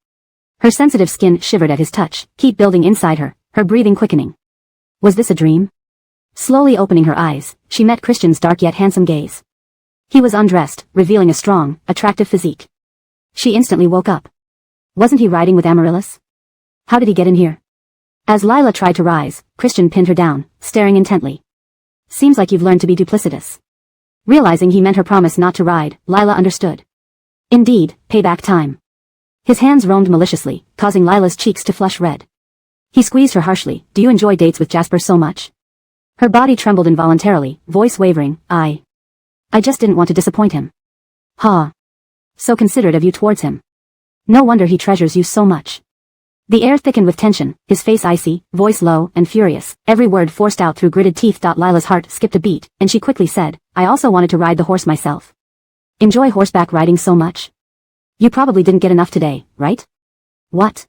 Her sensitive skin shivered at his touch, heat building inside her, her breathing quickening. Was this a dream? Slowly opening her eyes, she met Christian's dark yet handsome gaze. He was undressed, revealing a strong, attractive physique. She instantly woke up. Wasn't he riding with Amaryllis? How did he get in here? As Lila tried to rise, Christian pinned her down, staring intently. Seems like you've learned to be duplicitous. Realizing he meant her promise not to ride, Lila understood. Indeed, payback time. His hands roamed maliciously, causing Lila's cheeks to flush red. He squeezed her harshly. Do you enjoy dates with Jasper so much? Her body trembled involuntarily, voice wavering. I just didn't want to disappoint him. Ha. So considerate of you towards him. No wonder he treasures you so much. The air thickened with tension, his face icy, voice low and furious, every word forced out through gritted teeth. Lila's heart skipped a beat, and she quickly said, I also wanted to ride the horse myself. Enjoy horseback riding so much? You probably didn't get enough today, right? What?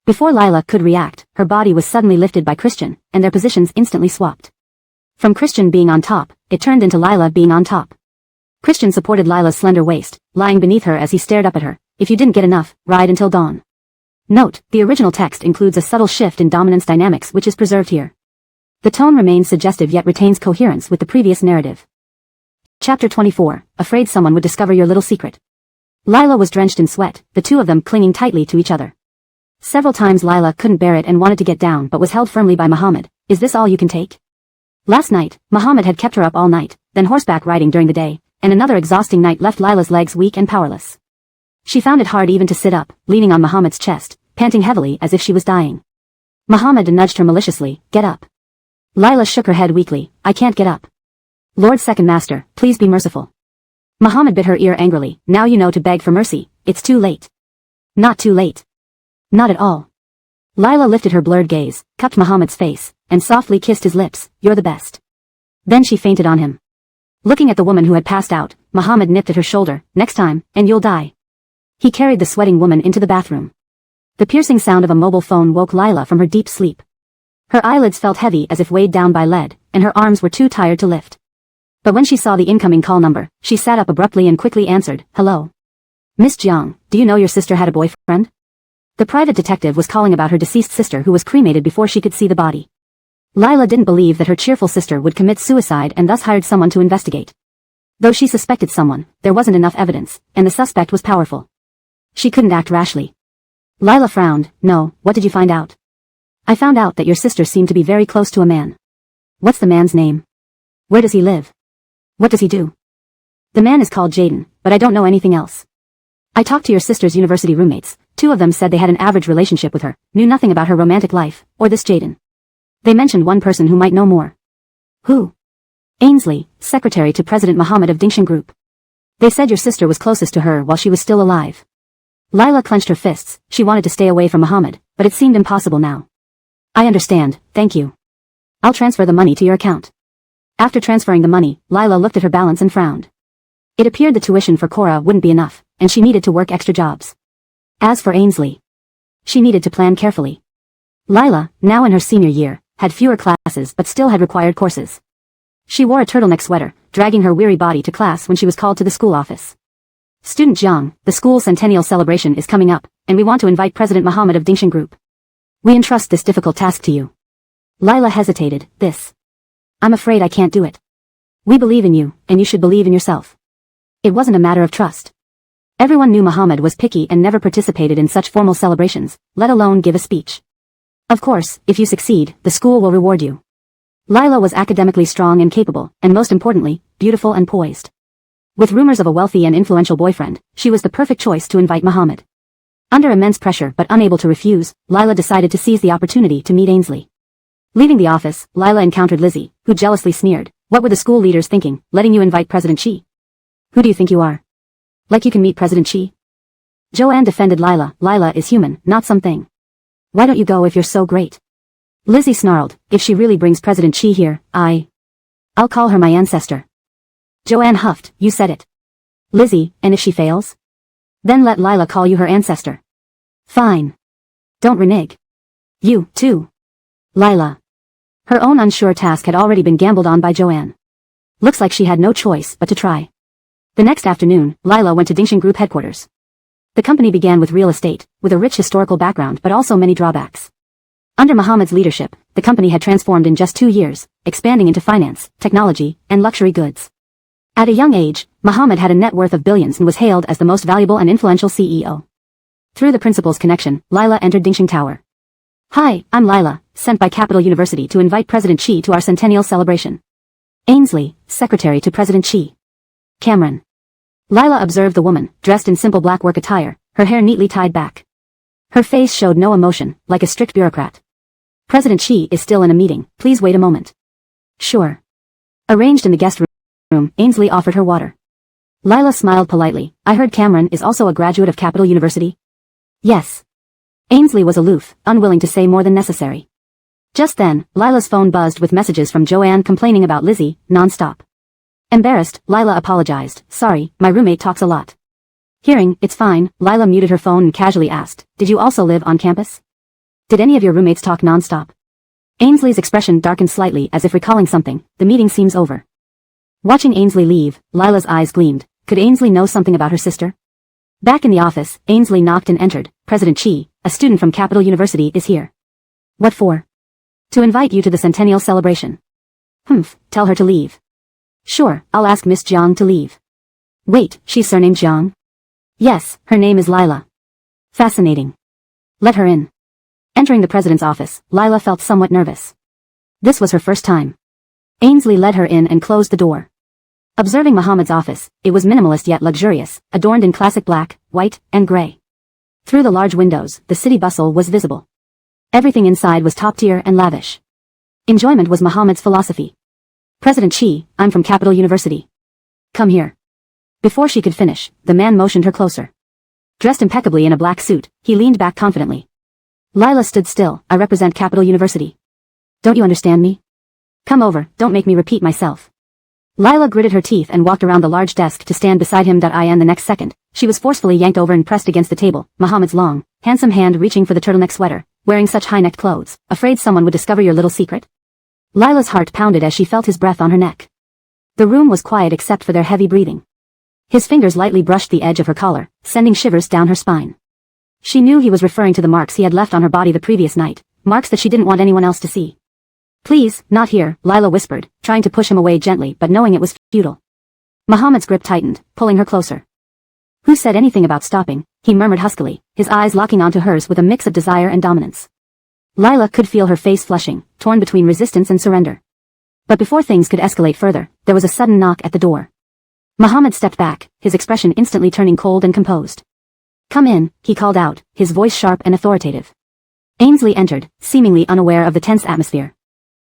Before Lila could react, her body was suddenly lifted by Christian, and their positions instantly swapped. From Christian being on top, it turned into Lila being on top. Christian supported Lila's slender waist, lying beneath her as he stared up at her. If you didn't get enough, ride until dawn. Note, the original text includes a subtle shift in dominance dynamics which is preserved here. The tone remains suggestive yet retains coherence with the previous narrative. Chapter 24, Afraid someone would discover your little secret. Lila was drenched in sweat, the two of them clinging tightly to each other. Several times Lila couldn't bear it and wanted to get down but was held firmly by Muhammad. Is this all you can take? Last night, Muhammad had kept her up all night, then horseback riding during the day, and another exhausting night left Lila's legs weak and powerless. She found it hard even to sit up, leaning on Muhammad's chest, panting heavily as if she was dying. Muhammad nudged her maliciously. Get up. Lila shook her head weakly. I can't get up. Lord Second Master, please be merciful. Muhammad bit her ear angrily. Now you know to beg for mercy. It's too late. Not too late. Not at all. Lila lifted her blurred gaze, cupped Muhammad's face, and softly kissed his lips. You're the best. Then she fainted on him. Looking at the woman who had passed out, Muhammad nipped at her shoulder. Next time, and you'll die. He carried the sweating woman into the bathroom. The piercing sound of a mobile phone woke Lila from her deep sleep. Her eyelids felt heavy as if weighed down by lead, and her arms were too tired to lift. But when she saw the incoming call number, she sat up abruptly and quickly answered. Hello. Miss Jiang, do you know your sister had a boyfriend? The private detective was calling about her deceased sister who was cremated before she could see the body. Lila didn't believe that her cheerful sister would commit suicide and thus hired someone to investigate. Though she suspected someone, there wasn't enough evidence, and the suspect was powerful. She couldn't act rashly. Lila frowned. No, what did you find out? I found out that your sister seemed to be very close to a man. What's the man's name? Where does he live? What does he do? The man is called Jaden, but I don't know anything else. I talked to your sister's university roommates. 2 of them said they had an average relationship with her, knew nothing about her romantic life, or this Jaden. They mentioned one person who might know more. Who? Ainsley, secretary to President Muhammad of Dingshan Group. They said your sister was closest to her while she was still alive. Lila clenched her fists. She wanted to stay away from Muhammad, but it seemed impossible now. I understand, thank you. I'll transfer the money to your account. After transferring the money, Lila looked at her balance and frowned. It appeared the tuition for Cora wouldn't be enough, and she needed to work extra jobs. As for Ainsley, she needed to plan carefully. Lila, now in her senior year, had fewer classes but still had required courses. She wore a turtleneck sweater, dragging her weary body to class when she was called to the school office. Student Jiang, the school centennial celebration is coming up, and we want to invite President Muhammad of Dingshan Group. We entrust this difficult task to you. Lila hesitated. I'm afraid I can't do it. We believe in you, and you should believe in yourself. It wasn't a matter of trust. Everyone knew Muhammad was picky and never participated in such formal celebrations, let alone give a speech. Of course, if you succeed, the school will reward you. Lila was academically strong and capable, and most importantly, beautiful and poised. With rumors of a wealthy and influential boyfriend, she was the perfect choice to invite Muhammad. Under immense pressure but unable to refuse, Lila decided to seize the opportunity to meet Ainsley. Leaving the office, Lila encountered Lizzie, who jealously sneered, "What were the school leaders thinking, letting you invite President.He? Who do you think you are? Like you can meet President.He?" Joanne defended Lila. "Lila is human, not something. Why don't you go if you're so great?" Lizzie snarled, "If she really brings President.He here, I'll call her my ancestor." Joanne huffed, "You said it." Lizzie, "And if she fails? Then let Lila call you her ancestor." "Fine. Don't renege. You, too." Lila. Her own unsure task had already been gambled on by Joanne. Looks like she had no choice but to try. The next afternoon, Lila went to Dingxing Group headquarters. The company began with real estate, with a rich historical background but also many drawbacks. Under Muhammad's leadership, the company had transformed in just 2 years, expanding into finance, technology, and luxury goods. At a young age, Muhammad had a net worth of billions and was hailed as the most valuable and influential CEO. Through the principal's connection, Lila entered Dingxing Tower. "Hi, I'm Lila, sent by Capital University to invite President.He to our centennial celebration." Ainsley, secretary to President.He. Cameron. Lila observed the woman, dressed in simple black work attire, her hair neatly tied back. Her face showed no emotion, like a strict bureaucrat. "President.He is still in a meeting, please wait a moment." "Sure." Arranged in the guest room, Ainsley offered her water. Lila smiled politely. "I heard Cameron is also a graduate of Capital University?" "Yes." Ainsley was aloof, unwilling to say more than necessary. Just then, Lila's phone buzzed with messages from Joanne complaining about Lizzie, non-stop. Embarrassed, Lila apologized. "Sorry, my roommate talks a lot." Hearing, "It's fine," Lila muted her phone and casually asked, "Did you also live on campus? Did any of your roommates talk non-stop?" Ainsley's expression darkened slightly as if recalling something. "The meeting seems over." Watching Ainsley leave, Lila's eyes gleamed. Could Ainsley know something about her sister? Back in the office, Ainsley knocked and entered. "President.He, a student from Capital University, is here." "What for?" "To invite you to the centennial celebration." "Humph, tell her to leave." "Sure, I'll ask Miss Jiang to leave." "Wait, she's surnamed Jiang?" "Yes, her name is Lila." "Fascinating. Let her in." Entering the president's office, Lila felt somewhat nervous. This was her first time. Ainsley led her in and closed the door. Observing Muhammad's office, it was minimalist yet luxurious, adorned in classic black, white, and gray. Through the large windows, the city bustle was visible. Everything inside was top-tier and lavish. Enjoyment was Muhammad's philosophy. "President.He, I'm from Capital University. Come here." Before she could finish, the man motioned her closer. Dressed impeccably in a black suit, he leaned back confidently. Lila stood still. "I represent Capital University. Don't you understand me? Come over, don't make me repeat myself." Lila gritted her teeth and walked around the large desk to stand beside him. And the next second, she was forcefully yanked over and pressed against the table, Muhammad's long, handsome hand reaching for the turtleneck sweater. "Wearing such high-necked clothes, afraid someone would discover your little secret?" Lila's heart pounded as she felt his breath on her neck. The room was quiet except for their heavy breathing. His fingers lightly brushed the edge of her collar, sending shivers down her spine. She knew he was referring to the marks he had left on her body the previous night, marks that she didn't want anyone else to see. "Please, not here," Lila whispered, trying to push him away gently but knowing it was futile. Muhammad's grip tightened, pulling her closer. "Who said anything about stopping?" he murmured huskily, his eyes locking onto hers with a mix of desire and dominance. Lila could feel her face flushing, torn between resistance and surrender. But before things could escalate further, there was a sudden knock at the door. Muhammad stepped back, his expression instantly turning cold and composed. "Come in," he called out, his voice sharp and authoritative. Ainsley entered, seemingly unaware of the tense atmosphere.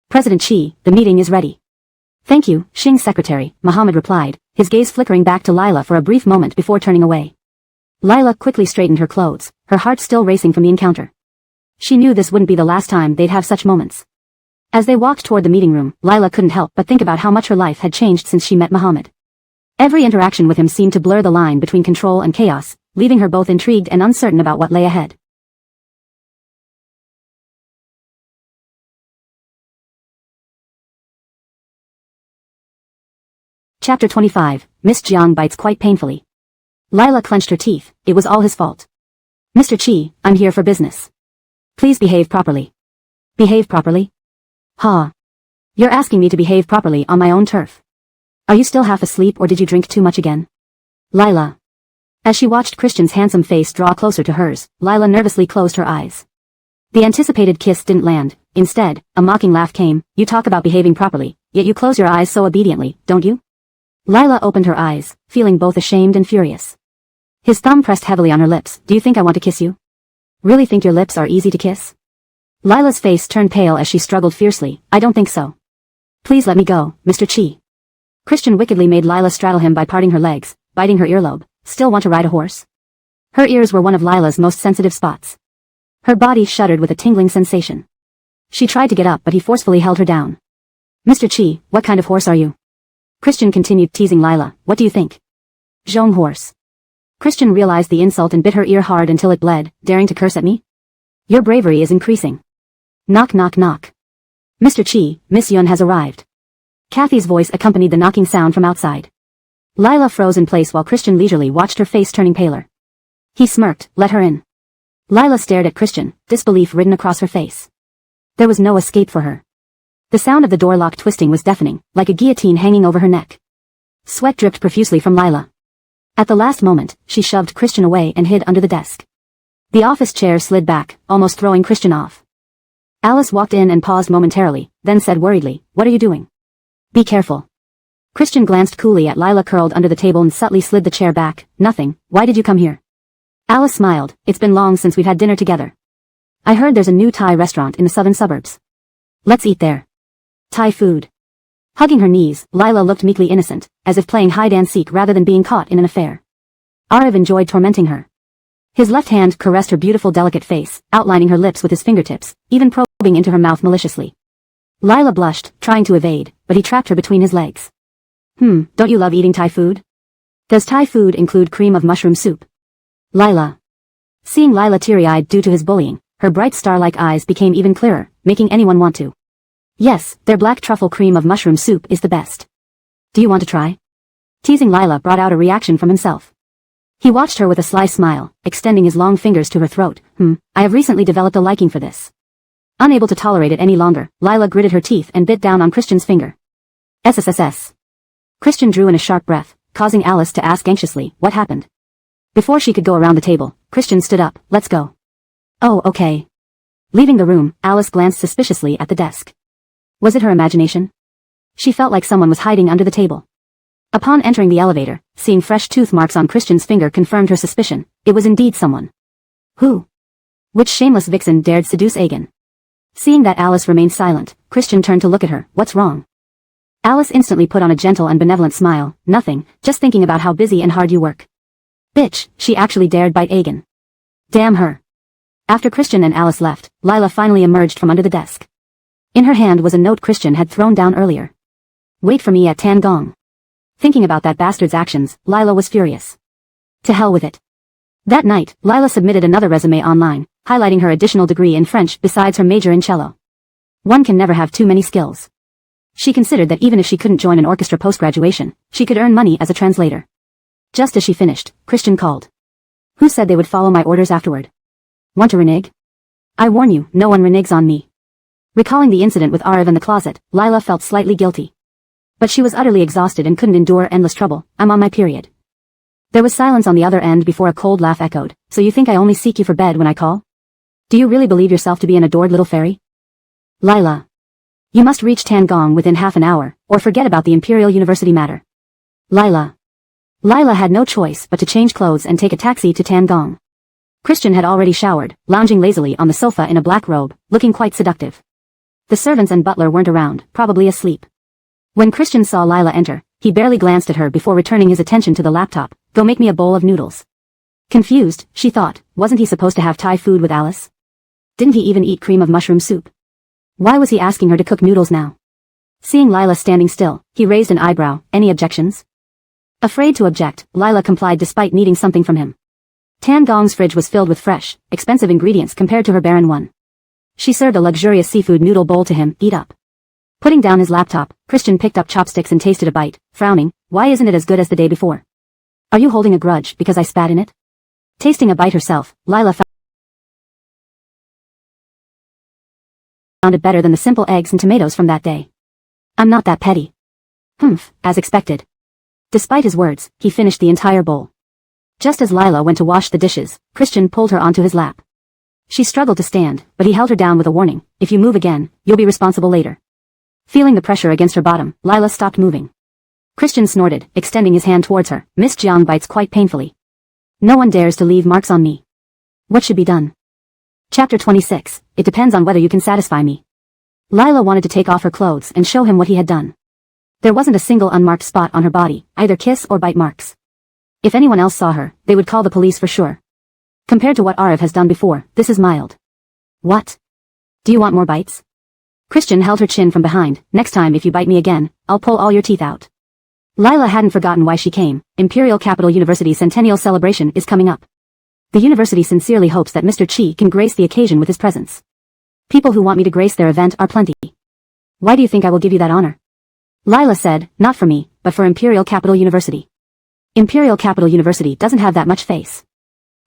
"President.He, the meeting is ready." "Thank you, Xing's secretary," Muhammad replied, his gaze flickering back to Lila for a brief moment before turning away. Lila quickly straightened her clothes, her heart still racing from the encounter. She knew this wouldn't be the last time they'd have such moments. As they walked toward the meeting room, Lila couldn't help but think about how much her life had changed since she met Muhammad. Every interaction with him seemed to blur the line between control and chaos, leaving her both intrigued and uncertain about what lay ahead. Chapter 25, Miss Jiang bites quite painfully. Lila clenched her teeth. It was all his fault. "Mr. Qi, I'm here for business. Please behave properly." "Behave properly?" "Ha. You're asking me to behave properly on my own turf. Are you still half asleep or did you drink too much again?" Lila. As she watched Christian's handsome face draw closer to hers, Lila nervously closed her eyes. The anticipated kiss didn't land. Instead, a mocking laugh came. "You talk about behaving properly, yet you close your eyes so obediently, don't you?" Lila opened her eyes, feeling both ashamed and furious. His thumb pressed heavily on her lips. Do you think I want to kiss you? Really think your lips are easy to kiss? Lila's face turned pale as she struggled fiercely. I don't think so. Please let me go, Mr. Chi. Christian wickedly made Lila straddle him by parting her legs, biting her earlobe. Still want to ride a horse? Her ears were one of Lila's most sensitive spots. Her body shuddered with a tingling sensation. She tried to get up but he forcefully held her down. Mr. Chi, what kind of horse are you? Christian continued teasing Lila. What do you think? Zhong horse. Christian realized the insult and bit her ear hard until it bled, daring to curse at me? Your bravery is increasing. Knock knock knock. Mr. Chi, Miss Yun has arrived. Kathy's voice accompanied the knocking sound from outside. Lila froze in place while Christian leisurely watched her face turning paler. He smirked, let her in. Lila stared at Christian, disbelief written across her face. There was no escape for her. The sound of the door lock twisting was deafening, like a guillotine hanging over her neck. Sweat dripped profusely from Lila. At the last moment, she shoved Christian away and hid under the desk. The office chair slid back, almost throwing Christian off. Alice walked in and paused momentarily, then said worriedly, What are you doing? Be careful. Christian glanced coolly at Lila curled under the table and subtly slid the chair back. Nothing, why did you come here? Alice smiled, it's been long since we've had dinner together. I heard there's a new Thai restaurant in the southern suburbs. Let's eat there. Thai food. Hugging her knees, Lila looked meekly innocent, as if playing hide-and-seek rather than being caught in an affair. Arav enjoyed tormenting her. His left hand caressed her beautiful delicate face, outlining her lips with his fingertips, even probing into her mouth maliciously. Lila blushed, trying to evade, but he trapped her between his legs. Don't you love eating Thai food? Does Thai food include cream of mushroom soup? Lila. Seeing Lila teary-eyed due to his bullying, her bright star-like eyes became even clearer, making anyone want to. Yes, their black truffle cream of mushroom soup is the best. Do you want to try? Teasing Lila brought out a reaction from himself. He watched her with a sly smile, extending his long fingers to her throat. I have recently developed a liking for this. Unable to tolerate it any longer, Lila gritted her teeth and bit down on Christian's finger. SSSS. Christian drew in a sharp breath, causing Alice to ask anxiously, what happened? Before she could go around the table, Christian stood up. Let's go. Oh, okay. Leaving the room, Alice glanced suspiciously at the desk. Was it her imagination? She felt like someone was hiding under the table. Upon entering the elevator, seeing fresh tooth marks on Christian's finger confirmed her suspicion. It was indeed someone. Who? Which shameless vixen dared seduce Aegon? Seeing that Alice remained silent, Christian turned to look at her. What's wrong? Alice instantly put on a gentle and benevolent smile. Nothing, just thinking about how busy and hard you work. Bitch, she actually dared bite Aegon. Damn her. After Christian and Alice left, Lila finally emerged from under the desk. In her hand was a note Christian had thrown down earlier. Wait for me at Tan Gong. Thinking about that bastard's actions, Lila was furious. To hell with it. That night, Lila submitted another resume online, highlighting her additional degree in French besides her major in cello. One can never have too many skills. She considered that even if she couldn't join an orchestra post-graduation, she could earn money as a translator. Just as she finished, Christian called. Who said they would follow my orders afterward? Want to renege? I warn you, no one reneges on me. Recalling the incident with Arav in the closet, Lila felt slightly guilty. But she was utterly exhausted and couldn't endure endless trouble. I'm on my period. There was silence on the other end before a cold laugh echoed. So you think I only seek you for bed when I call? Do you really believe yourself to be an adored little fairy? Lila. You must reach Tan Gong within half an hour, or forget about the Imperial University matter. Lila. Lila had no choice but to change clothes and take a taxi to Tan Gong. Christian had already showered, lounging lazily on the sofa in a black robe, looking quite seductive. The servants and butler weren't around, probably asleep. When Christian saw Lila enter, he barely glanced at her before returning his attention to the laptop. Go make me a bowl of noodles. Confused, she thought, wasn't he supposed to have Thai food with Alice? Didn't he even eat cream of mushroom soup? Why was he asking her to cook noodles now? Seeing Lila standing still, he raised an eyebrow. Any objections? Afraid to object, Lila complied despite needing something from him. Tan Gong's fridge was filled with fresh, expensive ingredients compared to her barren one. She served a luxurious seafood noodle bowl to him. Eat up. Putting down his laptop, Christian picked up chopsticks and tasted a bite, frowning. Why isn't it as good as the day before? Are you holding a grudge because I spat in it? Tasting a bite herself, Lila found it better than the simple eggs and tomatoes from that day. I'm not that petty. As expected. Despite his words, he finished the entire bowl. Just as Lila went to wash the dishes, Christian pulled her onto his lap. She struggled to stand, but he held her down with a warning. If you move again, you'll be responsible later. Feeling the pressure against her bottom, Lila stopped moving. Christian snorted, extending his hand towards her. Miss Jiang bites quite painfully. No one dares to leave marks on me. What should be done? Chapter 26. It depends on whether you can satisfy me. Lila wanted to take off her clothes and show him what he had done. There wasn't a single unmarked spot on her body, either kiss or bite marks. If anyone else saw her, they would call the police for sure. Compared to what Arav has done before, this is mild. What? Do you want more bites? Christian held her chin from behind. Next time if you bite me again, I'll pull all your teeth out. Lila hadn't forgotten why she came. Imperial Capital University Centennial Celebration is coming up. The university sincerely hopes that Mr. Chi can grace the occasion with his presence. People who want me to grace their event are plenty. Why do you think I will give you that honor? Lila said, not for me, but for Imperial Capital University. Imperial Capital University doesn't have that much face.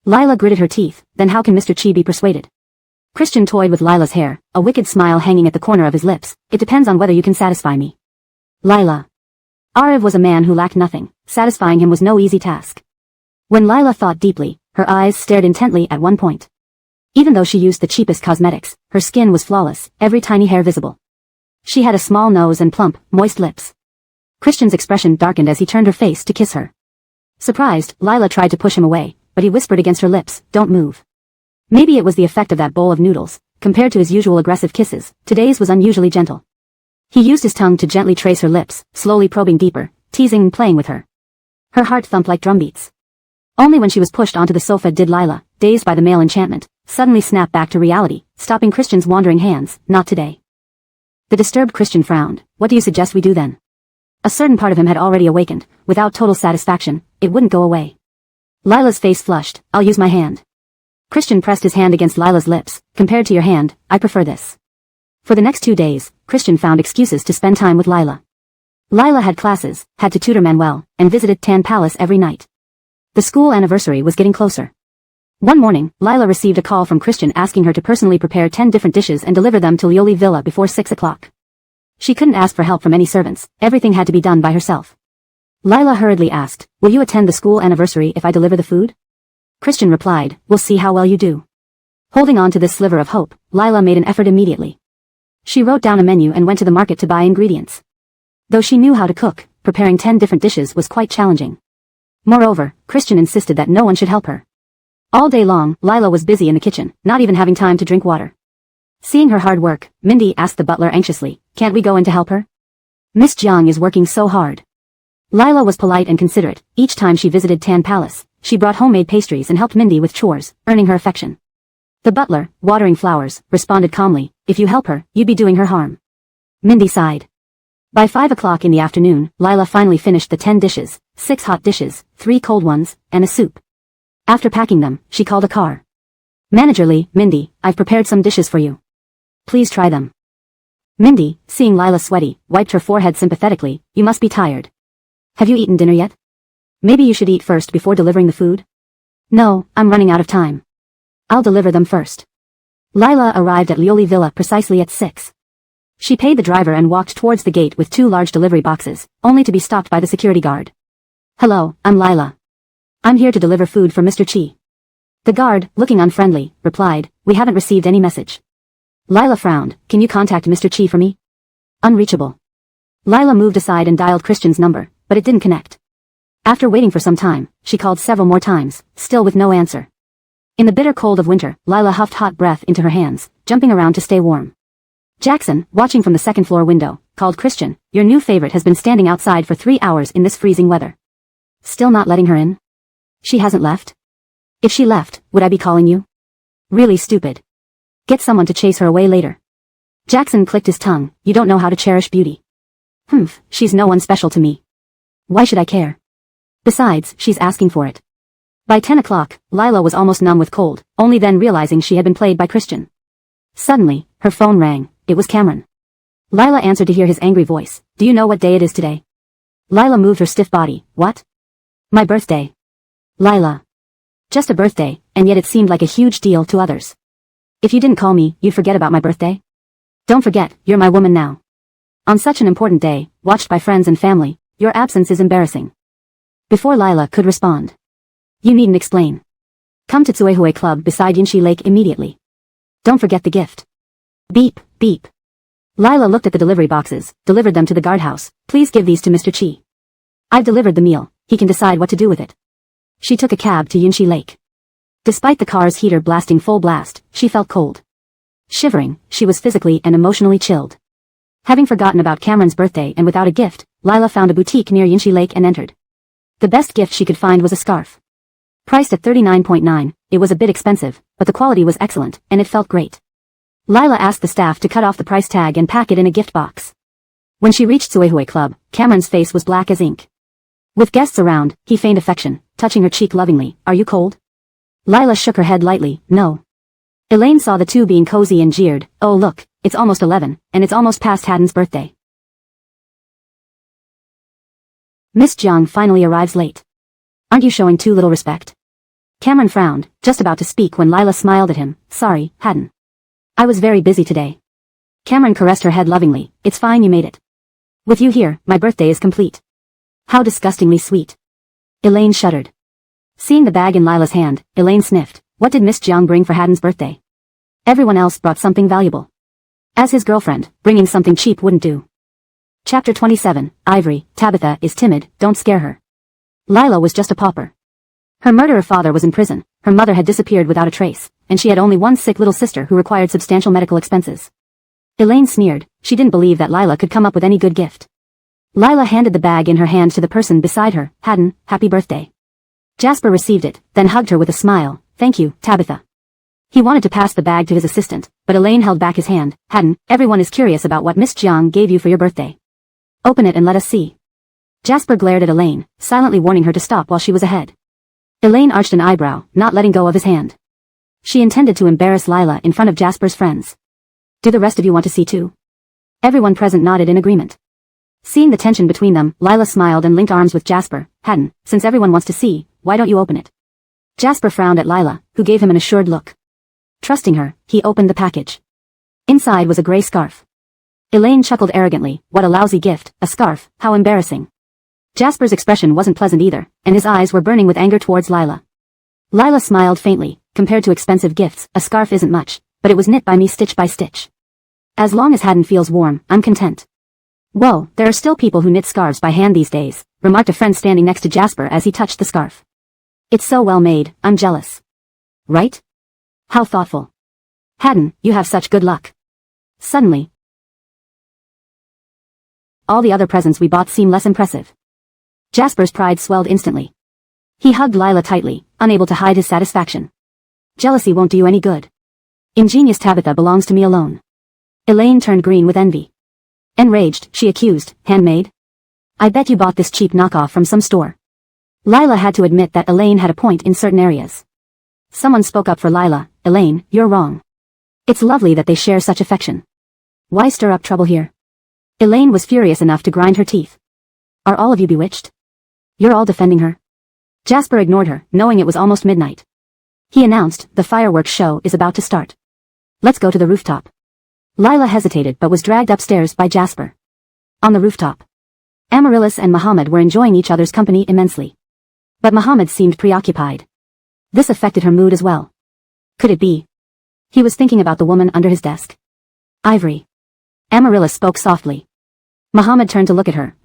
Lila gritted her teeth, then how can Mr. Chi be persuaded? Christian toyed with Lila's hair, a wicked smile hanging at the corner of his lips. It depends on whether you can satisfy me. Lila. Arav was a man who lacked nothing. Satisfying him was no easy task. When Lila thought deeply, her eyes stared intently at one point. Even though she used the cheapest cosmetics, her skin was flawless, every tiny hair visible. She had a small nose and plump, moist lips. Christian's expression darkened as he turned her face to kiss her. Surprised, Lila tried to push him away, but he whispered against her lips, don't move. Maybe it was the effect of that bowl of noodles. Compared to his usual aggressive kisses, today's was unusually gentle. He used his tongue to gently trace her lips, slowly probing deeper, teasing and playing with her. Her heart thumped like drumbeats. Only when she was pushed onto the sofa did Lila, dazed by the male enchantment, suddenly snap back to reality, stopping Christian's wandering hands. Not today. The disturbed Christian frowned. What do you suggest we do then? A certain part of him had already awakened. Without total satisfaction, it wouldn't go away. Lila's face flushed. I'll use my hand. Christian pressed his hand against Lila's lips. Compared to your hand, I prefer this. For the next 2 days, Christian found excuses to spend time with Lila. Lila had classes, had to tutor Manuel, and visited Tan Palace every night. The school anniversary was getting closer. One morning, Lila received a call from Christian asking her to personally prepare 10 different dishes and deliver them to Lioli Villa before 6 o'clock. She couldn't ask for help from any servants, everything had to be done by herself. Lila hurriedly asked, will you attend the school anniversary if I deliver the food? Christian replied, we'll see how well you do. Holding on to this sliver of hope, Lila made an effort immediately. She wrote down a menu and went to the market to buy ingredients. Though she knew how to cook, preparing 10 different dishes was quite challenging. Moreover, Christian insisted that no one should help her. All day long, Lila was busy in the kitchen, not even having time to drink water. Seeing her hard work, Mindy asked the butler anxiously, can't we go in to help her? Miss Jiang is working so hard. Lila was polite and considerate. Each time she visited Tan Palace, she brought homemade pastries and helped Mindy with chores, earning her affection. The butler, watering flowers, responded calmly, if you help her, you'd be doing her harm. Mindy sighed. By 5 o'clock in the afternoon, Lila finally finished the 10 dishes, 6 hot dishes, 3 cold ones, and a soup. After packing them, she called a car. Manager Lee, Mindy, I've prepared some dishes for you. Please try them. Mindy, seeing Lila sweaty, wiped her forehead sympathetically, you must be tired. Have you eaten dinner yet? Maybe you should eat first before delivering the food? No, I'm running out of time. I'll deliver them first. Lila arrived at Lioli Villa precisely at 6. She paid the driver and walked towards the gate with 2 large delivery boxes, only to be stopped by the security guard. Hello, I'm Lila. I'm here to deliver food for Mr. Chi. The guard, looking unfriendly, replied, we haven't received any message. Lila frowned, can you contact Mr. Chi for me? Unreachable. Lila moved aside and dialed Christian's number, but it didn't connect. After waiting for some time, she called several more times, still with no answer. In the bitter cold of winter, Lila huffed hot breath into her hands, jumping around to stay warm. Jackson, watching from the second-floor window, called Christian, your new favorite has been standing outside for 3 hours in this freezing weather. Still not letting her in? She hasn't left? If she left, would I be calling you? Really stupid. Get someone to chase her away later. Jackson clicked his tongue, you don't know how to cherish beauty. Humph, she's no one special to me. Why should I care? Besides, she's asking for it. By 10 o'clock, Lila was almost numb with cold, only then realizing she had been played by Christian. Suddenly, her phone rang. It was Cameron. Lila answered to hear his angry voice. Do you know what day it is today? Lila moved her stiff body. What? My birthday. Lila. Just a birthday, and yet it seemed like a huge deal to others. If you didn't call me, you'd forget about my birthday? Don't forget, you're my woman now. On such an important day, watched by friends and family, your absence is embarrassing. Before Lila could respond. You needn't explain. Come to Tsuehui Club beside Yinshi Lake immediately. Don't forget the gift. Beep, beep. Lila looked at the delivery boxes, delivered them to the guardhouse. Please give these to Mr. Chi. I've delivered the meal, he can decide what to do with it. She took a cab to Yunshi Lake. Despite the car's heater blasting full blast, she felt cold. Shivering, she was physically and emotionally chilled. Having forgotten about Cameron's birthday and without a gift, Lila found a boutique near Yunshi Lake and entered. The best gift she could find was a scarf. Priced at $39.9, it was a bit expensive, but the quality was excellent, and it felt great. Lila asked the staff to cut off the price tag and pack it in a gift box. When she reached Suehui Club, Cameron's face was black as ink. With guests around, he feigned affection, touching her cheek lovingly. Are you cold? Lila shook her head lightly. No. Elaine saw the two being cozy and jeered. Oh look, it's almost 11, and it's almost past Haddon's birthday. Miss Jiang finally arrives late. Aren't you showing too little respect? Cameron frowned, just about to speak when Lila smiled at him. Sorry, Haddon. I was very busy today. Cameron caressed her head lovingly. It's fine, you made it. With you here, my birthday is complete. How disgustingly sweet. Elaine shuddered. Seeing the bag in Lila's hand, Elaine sniffed. What did Miss Jiang bring for Haddon's birthday? Everyone else brought something valuable. As his girlfriend, bringing something cheap wouldn't do. Chapter 27, Ivory, Tabitha is timid, don't scare her. Lila was just a pauper. Her murderer father was in prison, her mother had disappeared without a trace, and she had only one sick little sister who required substantial medical expenses. Elaine sneered, she didn't believe that Lila could come up with any good gift. Lila handed the bag in her hand to the person beside her. Haddon, happy birthday. Jasper received it, then hugged her with a smile. Thank you, Tabitha. He wanted to pass the bag to his assistant, but Elaine held back his hand. Haddon, everyone is curious about what Miss Jiang gave you for your birthday. Open it and let us see. Jasper glared at Elaine, silently warning her to stop while she was ahead. Elaine arched an eyebrow, not letting go of his hand. She intended to embarrass Lila in front of Jasper's friends. Do the rest of you want to see too? Everyone present nodded in agreement. Seeing the tension between them, Lila smiled and linked arms with Jasper. Haddon, since everyone wants to see, why don't you open it? Jasper frowned at Lila, who gave him an assured look. Trusting her, he opened the package. Inside was a gray scarf. Elaine chuckled arrogantly. What a lousy gift, a scarf, how embarrassing. Jasper's expression wasn't pleasant either, and his eyes were burning with anger towards Lila. Lila smiled faintly. Compared to expensive gifts, a scarf isn't much, but it was knit by me stitch by stitch. As long as Haddon feels warm, I'm content. Whoa, there are still people who knit scarves by hand these days, remarked a friend standing next to Jasper as he touched the scarf. It's so well made, I'm jealous. Right? How thoughtful. Haddon, you have such good luck. Suddenly, all the other presents we bought seem less impressive. Jasper's pride swelled instantly. He hugged Lila tightly, unable to hide his satisfaction. Jealousy won't do you any good. Ingenious Tabitha belongs to me alone. Elaine turned green with envy. Enraged, she accused, handmade? I bet you bought this cheap knockoff from some store. Lila had to admit that Elaine had a point in certain areas. Someone spoke up for Lila. Elaine, you're wrong. It's lovely that they share such affection. Why stir up trouble here? Elaine was furious enough to grind her teeth. Are all of you bewitched? You're all defending her? Jasper ignored her, knowing it was almost midnight. He announced, the fireworks show is about to start. Let's go to the rooftop. Lila hesitated but was dragged upstairs by Jasper. On the rooftop, Amaryllis and Muhammad were enjoying each other's company immensely. But Muhammad seemed preoccupied. This affected her mood as well. Could it be? He was thinking about the woman under his desk. Ivory. Amaryllis spoke softly. Muhammad turned to look at her.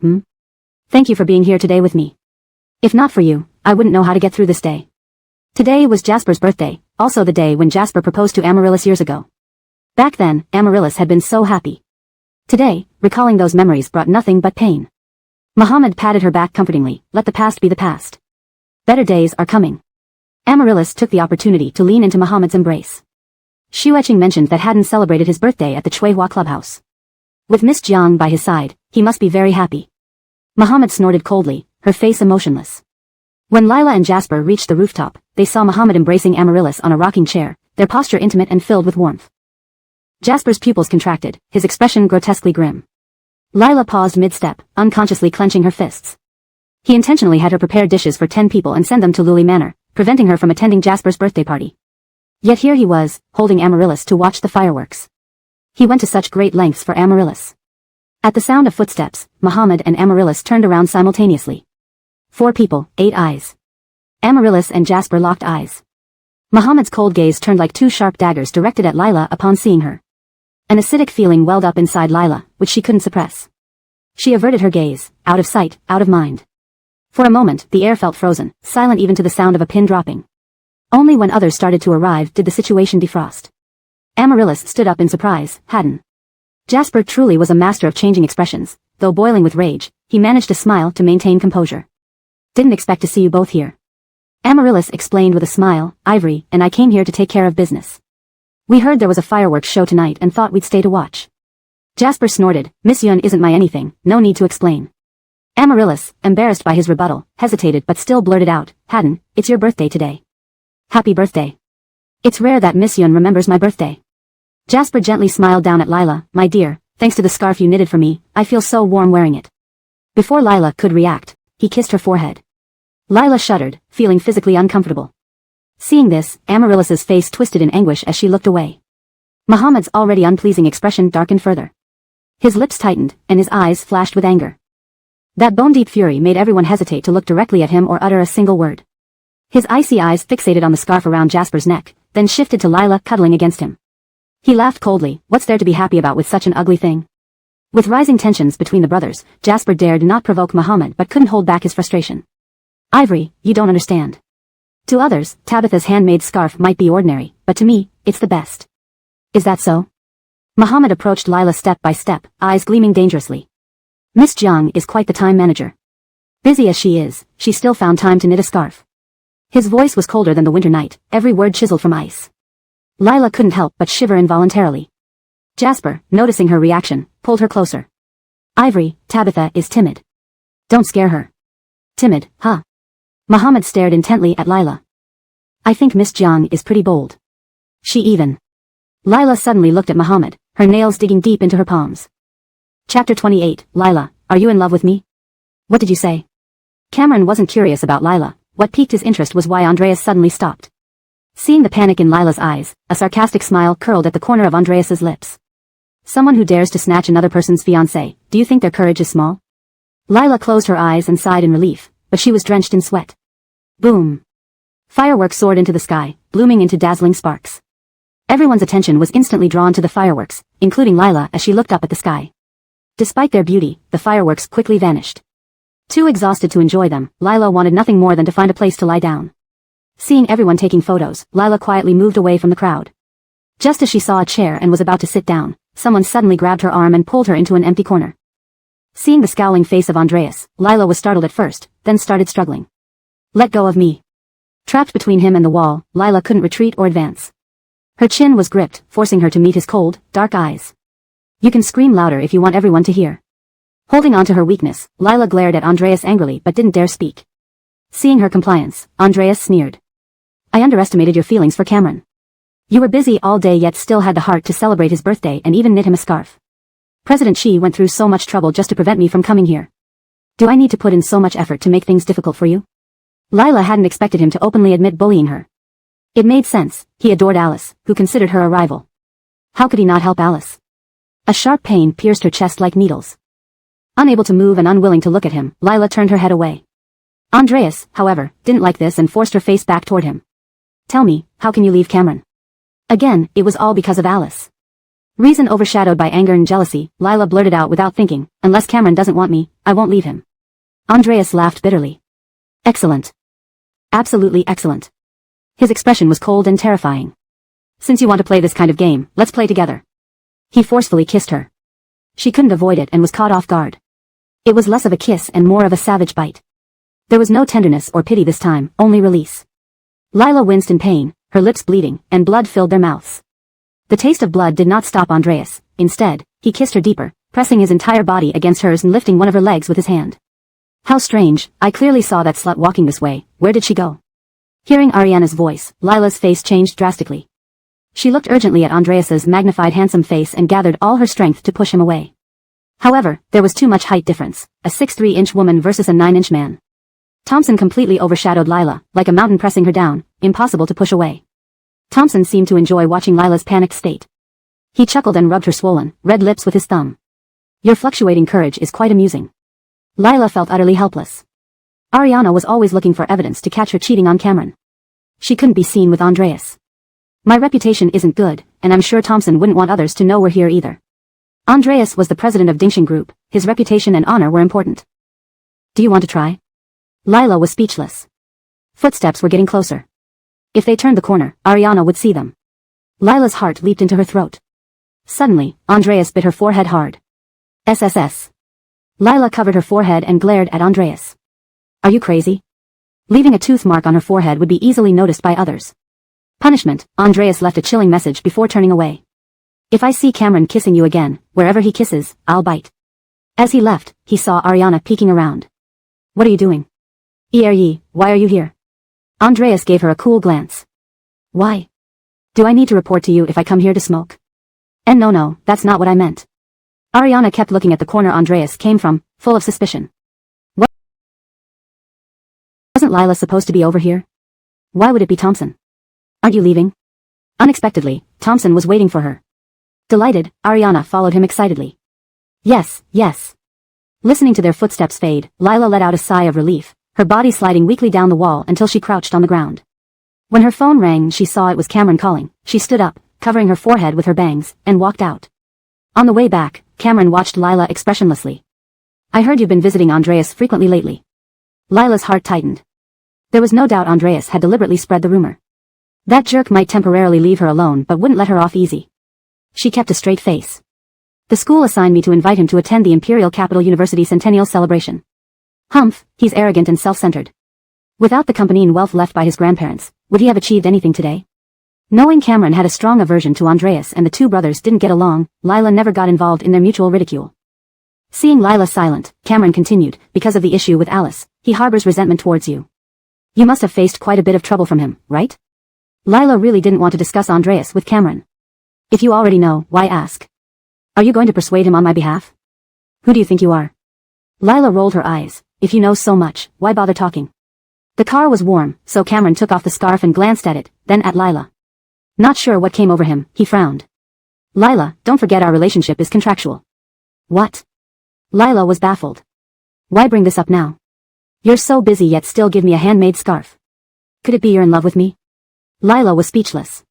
Thank you for being here today with me. If not for you, I wouldn't know how to get through this day. Today was Jasper's birthday, also the day when Jasper proposed to Amaryllis years ago. Back then, Amaryllis had been so happy. Today, recalling those memories brought nothing but pain. Muhammad patted her back comfortingly. Let the past be the past. Better days are coming. Amaryllis took the opportunity to lean into Muhammad's embrace. Shueching mentioned that Haddon celebrated his birthday at the Chuehua clubhouse. With Miss Jiang by his side, he must be very happy. Muhammad snorted coldly, her face emotionless. When Lila and Jasper reached the rooftop, they saw Muhammad embracing Amaryllis on a rocking chair, their posture intimate and filled with warmth. Jasper's pupils contracted, his expression grotesquely grim. Lila paused mid-step, unconsciously clenching her fists. He intentionally had her prepare dishes for 10 people and send them to Luli Manor, preventing her from attending Jasper's birthday party. Yet here he was, holding Amaryllis to watch the fireworks. He went to such great lengths for Amaryllis. At the sound of footsteps, Muhammad and Amaryllis turned around simultaneously. 4 people, 8 eyes. Amaryllis and Jasper locked eyes. Muhammad's cold gaze turned like 2 sharp daggers directed at Lila upon seeing her. An acidic feeling welled up inside Lila, which she couldn't suppress. She averted her gaze, out of sight, out of mind. For a moment, the air felt frozen, silent even to the sound of a pin dropping. Only when others started to arrive did the situation defrost. Amaryllis stood up in surprise. Hadn't. Jasper truly was a master of changing expressions. Though boiling with rage, he managed to smile to maintain composure. Didn't expect to see you both here. Amaryllis explained with a smile. Ivory and I came here to take care of business. We heard there was a fireworks show tonight and thought we'd stay to watch. Jasper snorted. Miss Yun isn't my anything, no need to explain. Amaryllis, embarrassed by his rebuttal, hesitated but still blurted out, Hadden, it's your birthday today. Happy birthday. It's rare that Miss Yun remembers my birthday. Jasper gently smiled down at Lila. My dear, thanks to the scarf you knitted for me, I feel so warm wearing it. Before Lila could react, he kissed her forehead. Lila shuddered, feeling physically uncomfortable. Seeing this, Amaryllis's face twisted in anguish as she looked away. Muhammad's already unpleasing expression darkened further. His lips tightened, and his eyes flashed with anger. That bone-deep fury made everyone hesitate to look directly at him or utter a single word. His icy eyes fixated on the scarf around Jasper's neck, then shifted to Lila cuddling against him. He laughed coldly. What's there to be happy about with such an ugly thing? With rising tensions between the brothers, Jasper dared not provoke Muhammad but couldn't hold back his frustration. Ivory, you don't understand. To others, Tabitha's handmade scarf might be ordinary, but to me, it's the best. Is that so? Muhammad approached Lila step by step, eyes gleaming dangerously. Miss Jiang is quite the time manager. Busy as she is, she still found time to knit a scarf. His voice was colder than the winter night, every word chiseled from ice. Lila couldn't help but shiver involuntarily. Jasper, noticing her reaction, pulled her closer. Ivory, Tabitha is timid. Don't scare her. Timid, huh? Muhammad stared intently at Lila. I think Miss Jiang is pretty bold. She even. Lila suddenly looked at Muhammad, her nails digging deep into her palms. Chapter 28, Lila, are you in love with me? What did you say? Cameron wasn't curious about Lila. What piqued his interest was why Andreas suddenly stopped. Seeing the panic in Lila's eyes, a sarcastic smile curled at the corner of Andreas's lips. Someone who dares to snatch another person's fiancé, do you think their courage is small? Lila closed her eyes and sighed in relief, but she was drenched in sweat. Boom. Fireworks soared into the sky, blooming into dazzling sparks. Everyone's attention was instantly drawn to the fireworks, including Lila as she looked up at the sky. Despite their beauty, the fireworks quickly vanished. Too exhausted to enjoy them, Lila wanted nothing more than to find a place to lie down. Seeing everyone taking photos, Lila quietly moved away from the crowd. Just as she saw a chair and was about to sit down, someone suddenly grabbed her arm and pulled her into an empty corner. Seeing the scowling face of Andreas, Lila was startled at first, then started struggling. Let go of me. Trapped between him and the wall, Lila couldn't retreat or advance. Her chin was gripped, forcing her to meet his cold, dark eyes. You can scream louder if you want everyone to hear. Holding on to her weakness, Lila glared at Andreas angrily but didn't dare speak. Seeing her compliance, Andreas sneered. I underestimated your feelings for Cameron. You were busy all day yet still had the heart to celebrate his birthday and even knit him a scarf. President Xi went through so much trouble just to prevent me from coming here. Do I need to put in so much effort to make things difficult for you? Lila hadn't expected him to openly admit bullying her. It made sense, he adored Alice, who considered her a rival. How could he not help Alice? A sharp pain pierced her chest like needles. Unable to move and unwilling to look at him, Lila turned her head away. Andreas, however, didn't like this and forced her face back toward him. Tell me, how can you leave Cameron? Again, it was all because of Alice. Reason overshadowed by anger and jealousy, Lila blurted out without thinking, unless Cameron doesn't want me, I won't leave him. Andreas laughed bitterly. Excellent. Absolutely excellent. His expression was cold and terrifying. Since you want to play this kind of game, let's play together. He forcefully kissed her. She couldn't avoid it and was caught off guard. It was less of a kiss and more of a savage bite. There was no tenderness or pity this time, only release. Lila winced in pain, her lips bleeding, and blood filled their mouths. The taste of blood did not stop Andreas. Instead, he kissed her deeper, pressing his entire body against hers and lifting one of her legs with his hand. How strange, I clearly saw that slut walking this way, where did she go? Hearing Ariana's voice, Lila's face changed drastically. She looked urgently at Andreas's magnified handsome face and gathered all her strength to push him away. However, there was too much height difference, a 6'3" woman versus a 9" man. Thompson completely overshadowed Lila, like a mountain pressing her down, impossible to push away. Thompson seemed to enjoy watching Lila's panicked state. He chuckled and rubbed her swollen, red lips with his thumb. Your fluctuating courage is quite amusing. Lila felt utterly helpless. Ariana was always looking for evidence to catch her cheating on Cameron. She couldn't be seen with Andreas. My reputation isn't good, and I'm sure Thompson wouldn't want others to know we're here either. Andreas was the president of Dingxing Group, his reputation and honor were important. Do you want to try? Lila was speechless. Footsteps were getting closer. If they turned the corner, Ariana would see them. Lila's heart leaped into her throat. Suddenly, Andreas bit her forehead hard. SSS. Lila covered her forehead and glared at Andreas. Are you crazy? Leaving a tooth mark on her forehead would be easily noticed by others. Punishment, Andreas left a chilling message before turning away. If I see Cameron kissing you again, wherever he kisses, I'll bite. As he left, he saw Ariana peeking around. What are you doing? Why are you here? Andreas gave her a cool glance. Why? Do I need to report to you if I come here to smoke? And no, that's not what I meant. Ariana kept looking at the corner Andreas came from, full of suspicion. Wasn't Lila supposed to be over here? Why would it be Thompson? Aren't you leaving? Unexpectedly, Thompson was waiting for her. Delighted, Ariana followed him excitedly. Yes. Listening to their footsteps fade, Lila let out a sigh of relief, her body sliding weakly down the wall until she crouched on the ground. When her phone rang and she saw it was Cameron calling, she stood up, covering her forehead with her bangs, and walked out. On the way back, Cameron watched Lila expressionlessly. I heard you've been visiting Andreas frequently lately. Lila's heart tightened. There was no doubt Andreas had deliberately spread the rumor. That jerk might temporarily leave her alone but wouldn't let her off easy. She kept a straight face. The school assigned me to invite him to attend the Imperial Capital University Centennial celebration. Humph, he's arrogant and self-centered. Without the company and wealth left by his grandparents, would he have achieved anything today? Knowing Cameron had a strong aversion to Andreas and the two brothers didn't get along, Lila never got involved in their mutual ridicule. Seeing Lila silent, Cameron continued, because of the issue with Alice, he harbors resentment towards you. You must have faced quite a bit of trouble from him, right? Lila really didn't want to discuss Andreas with Cameron. If you already know, why ask? Are you going to persuade him on my behalf? Who do you think you are? Lila rolled her eyes. If you know so much, why bother talking? The car was warm, so Cameron took off the scarf and glanced at it, then at Lila. Not sure what came over him, he frowned. Lila, don't forget our relationship is contractual. What? Lila was baffled. Why bring this up now? You're so busy yet still give me a handmade scarf. Could it be you're in love with me? Lila was speechless.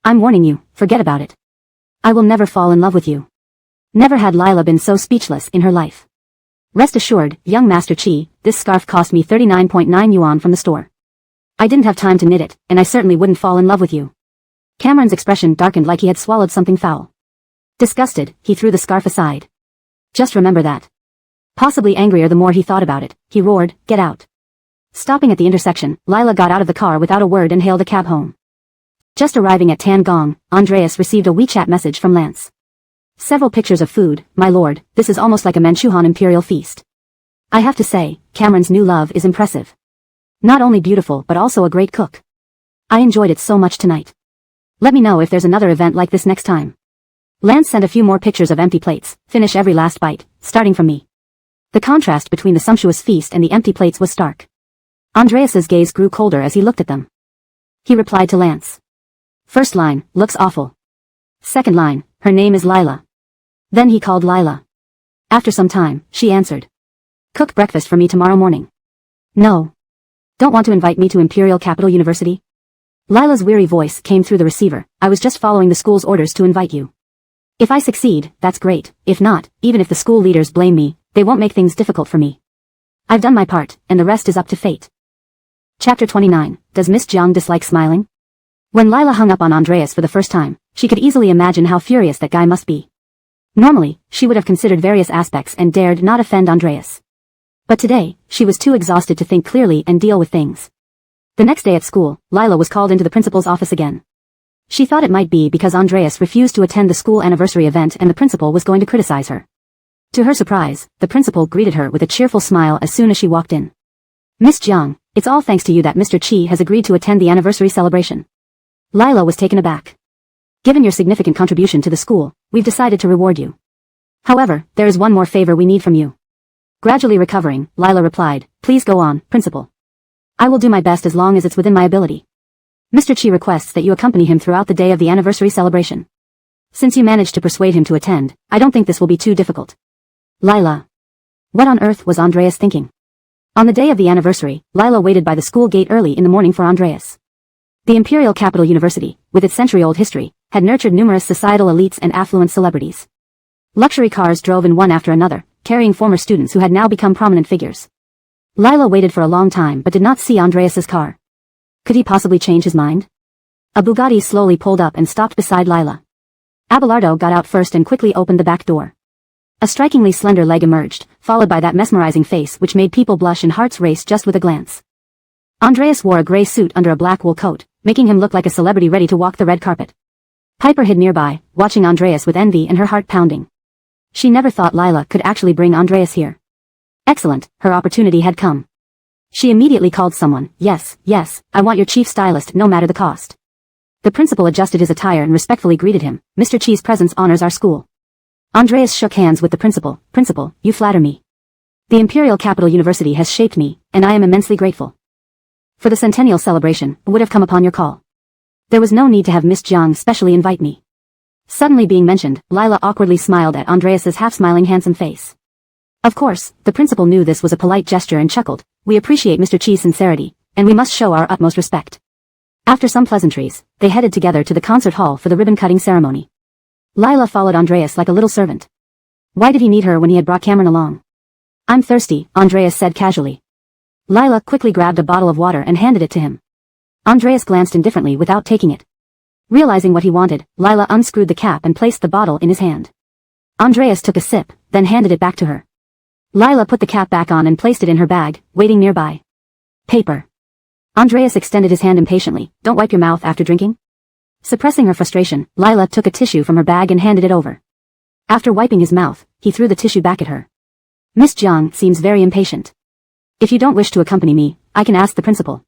I'm warning you, forget about it. I will never fall in love with you. Never had Lila been so speechless in her life. Rest assured, young Master Chi, this scarf cost me 39.9 yuan from the store. I didn't have time to knit it, and I certainly wouldn't fall in love with you. Cameron's expression darkened like he had swallowed something foul. Disgusted, he threw the scarf aside. Just remember that. Possibly angrier the more he thought about it, he roared, get out. Stopping at the intersection, Lila got out of the car without a word and hailed a cab home. Just arriving at Tangong, Andreas received a WeChat message from Lance. Several pictures of food, my lord, this is almost like a Manchuhan imperial feast. I have to say, Cameron's new love is impressive. Not only beautiful but also a great cook. I enjoyed it so much tonight. Let me know if there's another event like this next time. Lance sent a few more pictures of empty plates, finish every last bite, starting from me. The contrast between the sumptuous feast and the empty plates was stark. Andreas's gaze grew colder as he looked at them. He replied to Lance. First line, looks awful. Second line, her name is Lila. Then he called Lila. After some time, she answered. Cook breakfast for me tomorrow morning. No. Don't want to invite me to Imperial Capital University? Lila's weary voice came through the receiver. I was just following the school's orders to invite you. If I succeed, that's great. If not, even if the school leaders blame me, they won't make things difficult for me. I've done my part, and the rest is up to fate. Chapter 29. Does Miss Jiang dislike smiling? When Lila hung up on Andreas for the first time, she could easily imagine how furious that guy must be. Normally, she would have considered various aspects and dared not offend Andreas. But today, she was too exhausted to think clearly and deal with things. The next day at school, Lila was called into the principal's office again. She thought it might be because Andreas refused to attend the school anniversary event and the principal was going to criticize her. To her surprise, the principal greeted her with a cheerful smile as soon as she walked in. Miss Jiang, it's all thanks to you that Mr. Chi has agreed to attend the anniversary celebration. Lila was taken aback. Given your significant contribution to the school, we've decided to reward you. However, there is one more favor we need from you. Gradually recovering, Lila replied, please go on, principal. I will do my best as long as it's within my ability. Mr. Chi requests that you accompany him throughout the day of the anniversary celebration. Since you managed to persuade him to attend, I don't think this will be too difficult. Lila. What on earth was Andreas thinking? On the day of the anniversary, Lila waited by the school gate early in the morning for Andreas. The Imperial Capital University, with its century-old history, had nurtured numerous societal elites and affluent celebrities. Luxury cars drove in one after another, carrying former students who had now become prominent figures. Lila waited for a long time but did not see Andreas's car. Could he possibly change his mind? A Bugatti slowly pulled up and stopped beside Lila. Abelardo got out first and quickly opened the back door. A strikingly slender leg emerged, followed by that mesmerizing face which made people blush and hearts race just with a glance. Andreas wore a gray suit under a black wool coat, making him look like a celebrity ready to walk the red carpet. Piper hid nearby, watching Andreas with envy and her heart pounding. She never thought Lila could actually bring Andreas here. Excellent, her opportunity had come. She immediately called someone. Yes, I want your chief stylist no matter the cost. The principal adjusted his attire and respectfully greeted him. Mr. Chi's presence honors our school. Andreas shook hands with the principal. Principal, you flatter me. The Imperial Capital University has shaped me, and I am immensely grateful. For the centennial celebration, I would have come upon your call. There was no need to have Miss Jiang specially invite me. Suddenly being mentioned, Lila awkwardly smiled at Andreas's half-smiling handsome face. Of course, the principal knew this was a polite gesture and chuckled. We appreciate Mr. Chi's sincerity, and we must show our utmost respect. After some pleasantries, they headed together to the concert hall for the ribbon-cutting ceremony. Lila followed Andreas like a little servant. Why did he need her when he had brought Cameron along? I'm thirsty, Andreas said casually. Lila quickly grabbed a bottle of water and handed it to him. Andreas glanced indifferently without taking it. Realizing what he wanted, Lila unscrewed the cap and placed the bottle in his hand. Andreas took a sip, then handed it back to her. Lila put the cap back on and placed it in her bag, waiting nearby. Paper. Andreas extended his hand impatiently. Don't wipe your mouth after drinking? Suppressing her frustration, Lila took a tissue from her bag and handed it over. After wiping his mouth, he threw the tissue back at her. Miss Jiang seems very impatient. If you don't wish to accompany me, I can ask the principal.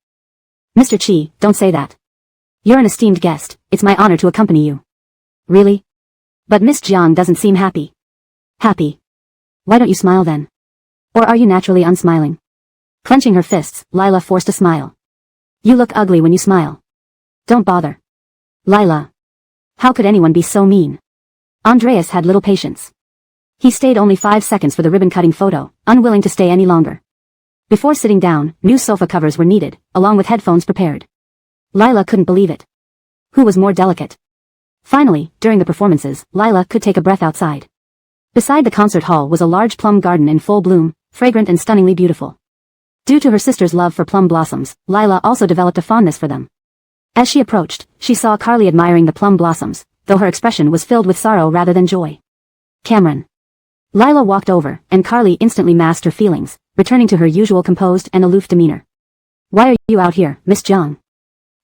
Mr. Chi, don't say that. You're an esteemed guest, it's my honor to accompany you. Really? But Miss Jiang doesn't seem happy. Happy? Why don't you smile then? Or are you naturally unsmiling? Clenching her fists, Lila forced a smile. You look ugly when you smile. Don't bother. Lila. How could anyone be so mean? Andreas had little patience. He stayed only 5 seconds for the ribbon-cutting photo, unwilling to stay any longer. Before sitting down, new sofa covers were needed, along with headphones prepared. Lila couldn't believe it. Who was more delicate? Finally, during the performances, Lila could take a breath outside. Beside the concert hall was a large plum garden in full bloom, fragrant and stunningly beautiful. Due to her sister's love for plum blossoms, Lila also developed a fondness for them. As she approached, she saw Carly admiring the plum blossoms, though her expression was filled with sorrow rather than joy. Cameron. Lila walked over, and Carly instantly masked her feelings, returning to her usual composed and aloof demeanor. Why are you out here, Miss Jiang?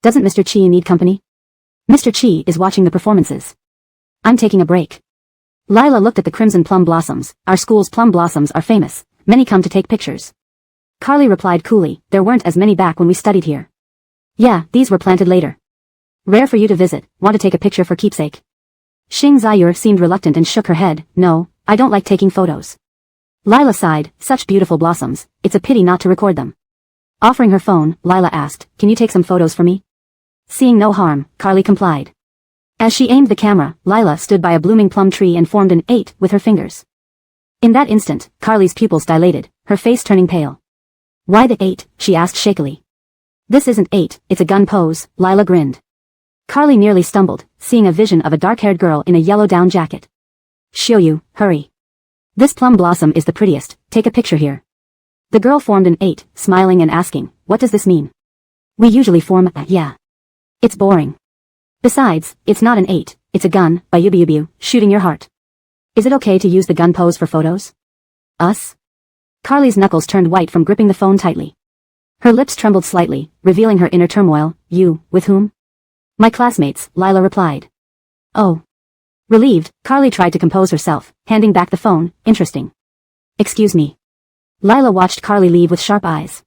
Doesn't Mr. Chi need company? Mr. Chi is watching the performances. I'm taking a break. Lila looked at the crimson plum blossoms. Our school's plum blossoms are famous. Many come to take pictures. Carly replied coolly, there weren't as many back when we studied here. Yeah, these were planted later. Rare for you to visit, want to take a picture for keepsake? Xing Ziyur seemed reluctant and shook her head. No, I don't like taking photos. Lila sighed, such beautiful blossoms, it's a pity not to record them. Offering her phone, Lila asked, can you take some photos for me? Seeing no harm, Carly complied. As she aimed the camera, Lila stood by a blooming plum tree and formed an 8 with her fingers. In that instant, Carly's pupils dilated, her face turning pale. Why the 8? She asked shakily. This isn't 8, it's a gun pose, Lila grinned. Carly nearly stumbled, seeing a vision of a dark-haired girl in a yellow down jacket. Xiaoyu, hurry. This plum blossom is the prettiest, take a picture here. The girl formed an 8, smiling and asking, what does this mean? We usually form a yeah. It's boring. Besides, it's not an 8, it's a gun, by yubu, shooting your heart. Is it okay to use the gun pose for photos? Us? Carly's knuckles turned white from gripping the phone tightly. Her lips trembled slightly, revealing her inner turmoil. You, with whom? My classmates, Lila replied. Oh. Relieved, Carly tried to compose herself, handing back the phone. Interesting. Excuse me. Lila watched Carly leave with sharp eyes.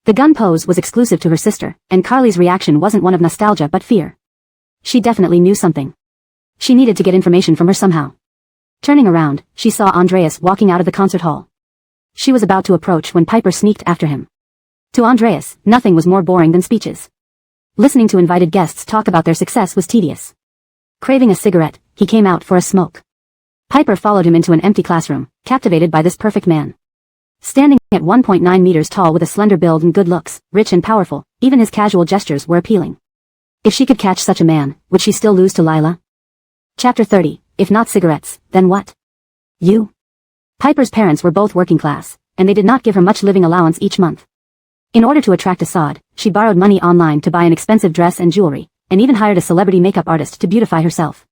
The gun pose was exclusive to her sister, and Carly's reaction wasn't one of nostalgia but fear. She definitely knew something. She needed to get information from her somehow. Turning around, she saw Andreas walking out of the concert hall. She was about to approach when Piper sneaked after him. To Andreas, nothing was more boring than speeches. Listening to invited guests talk about their success was tedious. Craving a cigarette, he came out for a smoke. Piper followed him into an empty classroom, captivated by this perfect man. Standing at 1.9 meters tall with a slender build and good looks, rich and powerful, even his casual gestures were appealing. If she could catch such a man, would she still lose to Lila? Chapter 30, if not cigarettes, then what? You? Piper's parents were both working class, and they did not give her much living allowance each month. In order to attract Assad, she borrowed money online to buy an expensive dress and jewelry, and even hired a celebrity makeup artist to beautify herself.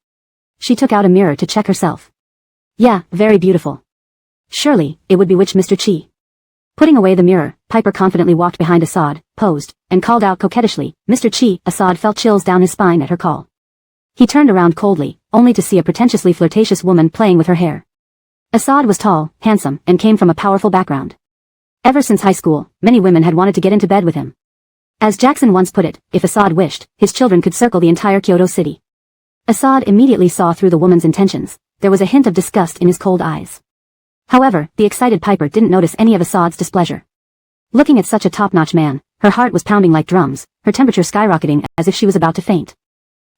She took out a mirror to check herself. Yeah, very beautiful. Surely, it would bewitch Mr. Chi. Putting away the mirror, Piper confidently walked behind Assad, posed, and called out coquettishly, "Mr. Chi." Assad felt chills down his spine at her call. He turned around coldly, only to see a pretentiously flirtatious woman playing with her hair. Assad was tall, handsome, and came from a powerful background. Ever since high school, many women had wanted to get into bed with him. As Jackson once put it, if Assad wished, his children could circle the entire Kyoto city. Assad immediately saw through the woman's intentions. There was a hint of disgust in his cold eyes. However, the excited Piper didn't notice any of Assad's displeasure. Looking at such a top-notch man, her heart was pounding like drums, her temperature skyrocketing as if she was about to faint.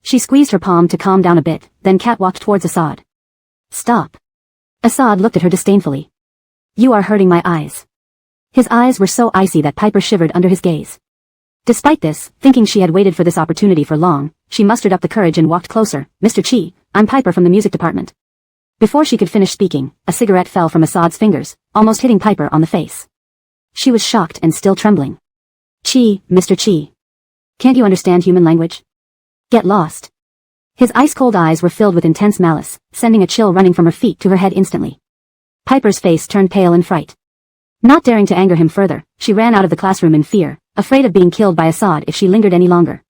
She squeezed her palm to calm down a bit, then catwalked towards Assad. "Stop." Assad looked at her disdainfully. "You are hurting my eyes." His eyes were so icy that Piper shivered under his gaze. Despite this, thinking she had waited for this opportunity for long, she mustered up the courage and walked closer. "Mr. Chi, I'm Piper from the music department." Before she could finish speaking, a cigarette fell from Assad's fingers, almost hitting Piper on the face. She was shocked and still trembling. "Chi, Mr. Chi. Can't you understand human language? Get lost." His ice-cold eyes were filled with intense malice, sending a chill running from her feet to her head instantly. Piper's face turned pale in fright. Not daring to anger him further, she ran out of the classroom in fear, afraid of being killed by Assad if she lingered any longer.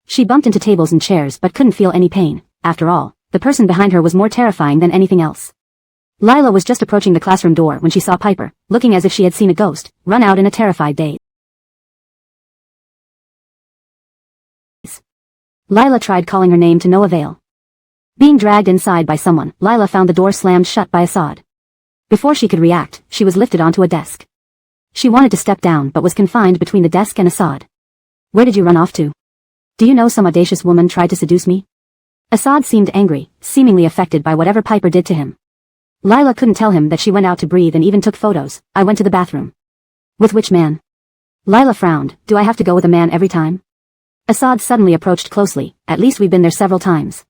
She bumped into tables and chairs but couldn't feel any pain. After all, the person behind her was more terrifying than anything else. Lila was just approaching the classroom door when she saw Piper, looking as if she had seen a ghost, run out in a terrified daze. Lila tried calling her name to no avail. Being dragged inside by someone, Lila found the door slammed shut by Assad. Before she could react, she was lifted onto a desk. She wanted to step down but was confined between the desk and Assad. "Where did you run off to? Do you know some audacious woman tried to seduce me?" Assad seemed angry, seemingly affected by whatever Piper did to him. Lila couldn't tell him that she went out to breathe and even took photos. "I went to the bathroom." "With which man?" Lila frowned. "Do I have to go with a man every time?" Assad suddenly approached closely. "At least we've been there several times."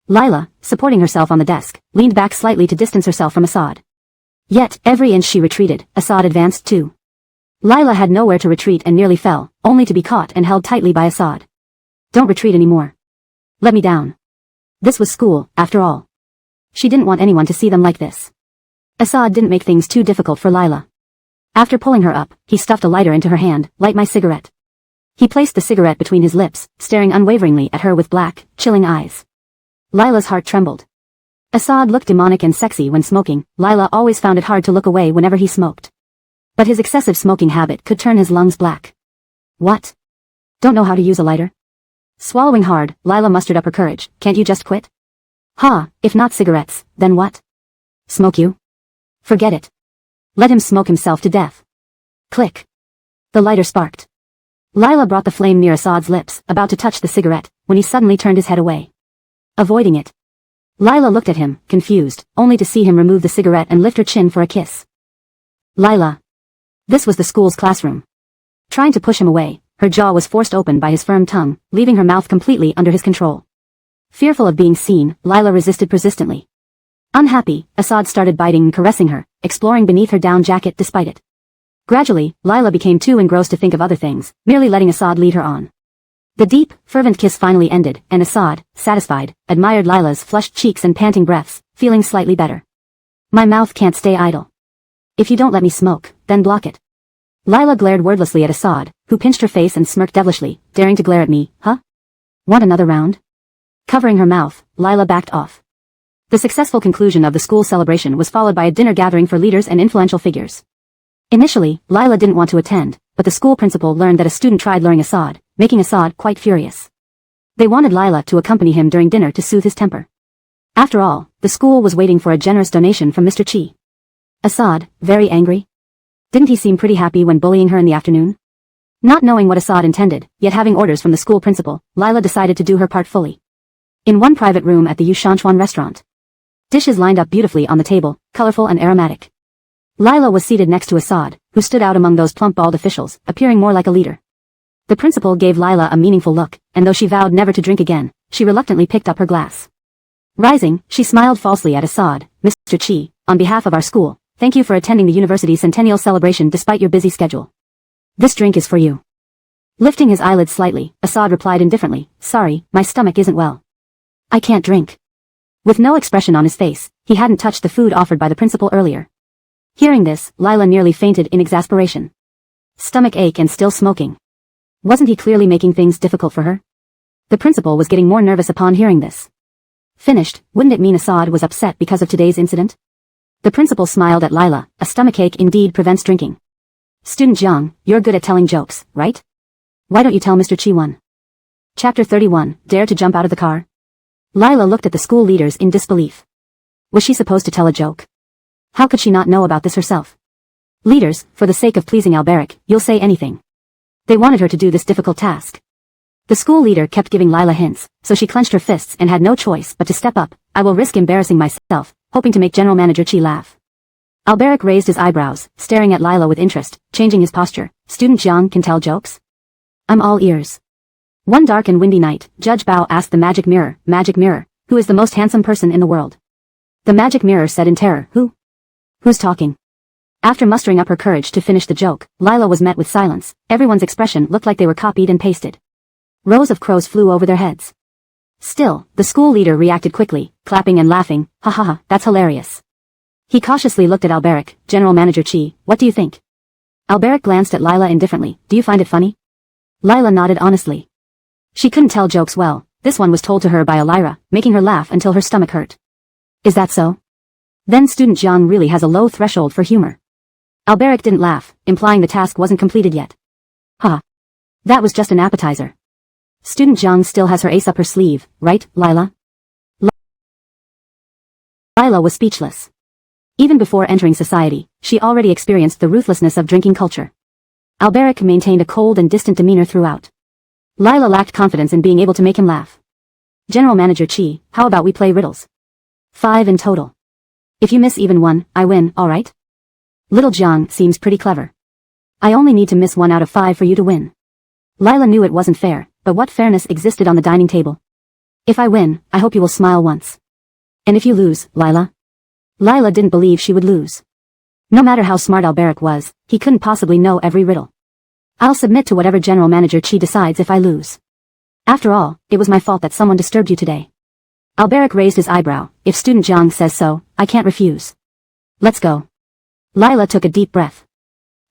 Lila, supporting herself on the desk, leaned back slightly to distance herself from Assad. Yet, every inch she retreated, Assad advanced too. Lila had nowhere to retreat and nearly fell, only to be caught and held tightly by Assad. "Don't retreat anymore. Let me down." This was school, after all. She didn't want anyone to see them like this. Assad didn't make things too difficult for Lila. After pulling her up, he stuffed a lighter into her hand. "Light my cigarette." He placed the cigarette between his lips, staring unwaveringly at her with black, chilling eyes. Lila's heart trembled. Assad looked demonic and sexy when smoking. Lila always found it hard to look away whenever he smoked. But his excessive smoking habit could turn his lungs black. "What? Don't know how to use a lighter?" Swallowing hard, Lila mustered up her courage. "Can't you just quit?" "Ha, if not cigarettes, then what?" "Smoke you?" "Forget it. Let him smoke himself to death." Click. The lighter sparked. Lila brought the flame near Assad's lips, about to touch the cigarette, when he suddenly turned his head away. Avoiding it. Lila looked at him, confused, only to see him remove the cigarette and lift her chin for a kiss. "Lila." This was the school's classroom. Trying to push him away, her jaw was forced open by his firm tongue, leaving her mouth completely under his control. Fearful of being seen, Lila resisted persistently. Unhappy, Assad started biting and caressing her, exploring beneath her down jacket despite it. Gradually, Lila became too engrossed to think of other things, merely letting Assad lead her on. The deep, fervent kiss finally ended, and Assad, satisfied, admired Lila's flushed cheeks and panting breaths, feeling slightly better. "My mouth can't stay idle. If you don't let me smoke, then block it." Lila glared wordlessly at Assad, who pinched her face and smirked devilishly, "Daring to glare at me, huh? Want another round?" Covering her mouth, Lila backed off. The successful conclusion of the school celebration was followed by a dinner gathering for leaders and influential figures. Initially, Lila didn't want to attend, but the school principal learned that a student tried luring Assad, making Assad quite furious. They wanted Lila to accompany him during dinner to soothe his temper. After all, the school was waiting for a generous donation from Mr. Chi. Assad, very angry? Didn't he seem pretty happy when bullying her in the afternoon? Not knowing what Assad intended, yet having orders from the school principal, Lila decided to do her part fully. In one private room at the Yushanchuan restaurant. Dishes lined up beautifully on the table, colorful and aromatic. Lila was seated next to Assad, who stood out among those plump bald officials, appearing more like a leader. The principal gave Lila a meaningful look, and though she vowed never to drink again, she reluctantly picked up her glass. Rising, she smiled falsely at Assad. "Mr. Chi, on behalf of our school, thank you for attending the university's centennial celebration despite your busy schedule. This drink is for you. Lifting his eyelids slightly, Assad replied indifferently, sorry, my stomach isn't well. I can't drink. With no expression on his face, he hadn't touched the food offered by the principal earlier. Hearing this, Lila nearly fainted in exasperation. Stomach ache and still smoking. Wasn't he clearly making things difficult for her? The principal was getting more nervous upon hearing this. Finished, wouldn't it mean Assad was upset because of today's incident? The principal smiled at Lila, a stomachache indeed prevents drinking. Student Jiang, you're good at telling jokes, right? Why don't you tell Mr. Chi-1? Chapter 31, Dare to Jump Out of the Car? Lila looked at the school leaders in disbelief. Was she supposed to tell a joke? How could she not know about this herself? Leaders, for the sake of pleasing Alberic, you'll say anything. They wanted her to do this difficult task. The school leader kept giving Lila hints, so she clenched her fists and had no choice but to step up. I will risk embarrassing myself, hoping to make General Manager Chi laugh. Alberic raised his eyebrows, staring at Lila with interest, changing his posture. Student Jiang can tell jokes? I'm all ears. One dark and windy night, Judge Bao asked the magic mirror, who is the most handsome person in the world? The magic mirror said in terror, who? Who's talking? After mustering up her courage to finish the joke, Lila was met with silence. Everyone's expression looked like they were copied and pasted. Rows of crows flew over their heads. Still, the school leader reacted quickly, clapping and laughing. Ha ha ha, that's hilarious. He cautiously looked at Alberic. General Manager Chi, what do you think? Alberic glanced at Lila indifferently. Do you find it funny? Lila nodded honestly. She couldn't tell jokes well. This one was told to her by Elira, making her laugh until her stomach hurt. Is that so? Then Student Jiang really has a low threshold for humor. Alberic didn't laugh, implying the task wasn't completed yet. Ha. That was just an appetizer. Student Jiang still has her ace up her sleeve, right, Lila? Lila was speechless. Even before entering society, she already experienced the ruthlessness of drinking culture. Alberic maintained a cold and distant demeanor throughout. Lila lacked confidence in being able to make him laugh. General Manager Chi, how about we play riddles? 5 in total. If you miss even one, I win, alright? Little Jiang seems pretty clever. I only need to miss 1 out of 5 for you to win. Lila knew it wasn't fair, but what fairness existed on the dining table? If I win, I hope you will smile once. And if you lose, Lila? Lila didn't believe she would lose. No matter how smart Alberic was, he couldn't possibly know every riddle. I'll submit to whatever General Manager Chi decides if I lose. After all, it was my fault that someone disturbed you today. Alberic raised his eyebrow. If Student Jiang says so, I can't refuse. Let's go. Lila took a deep breath.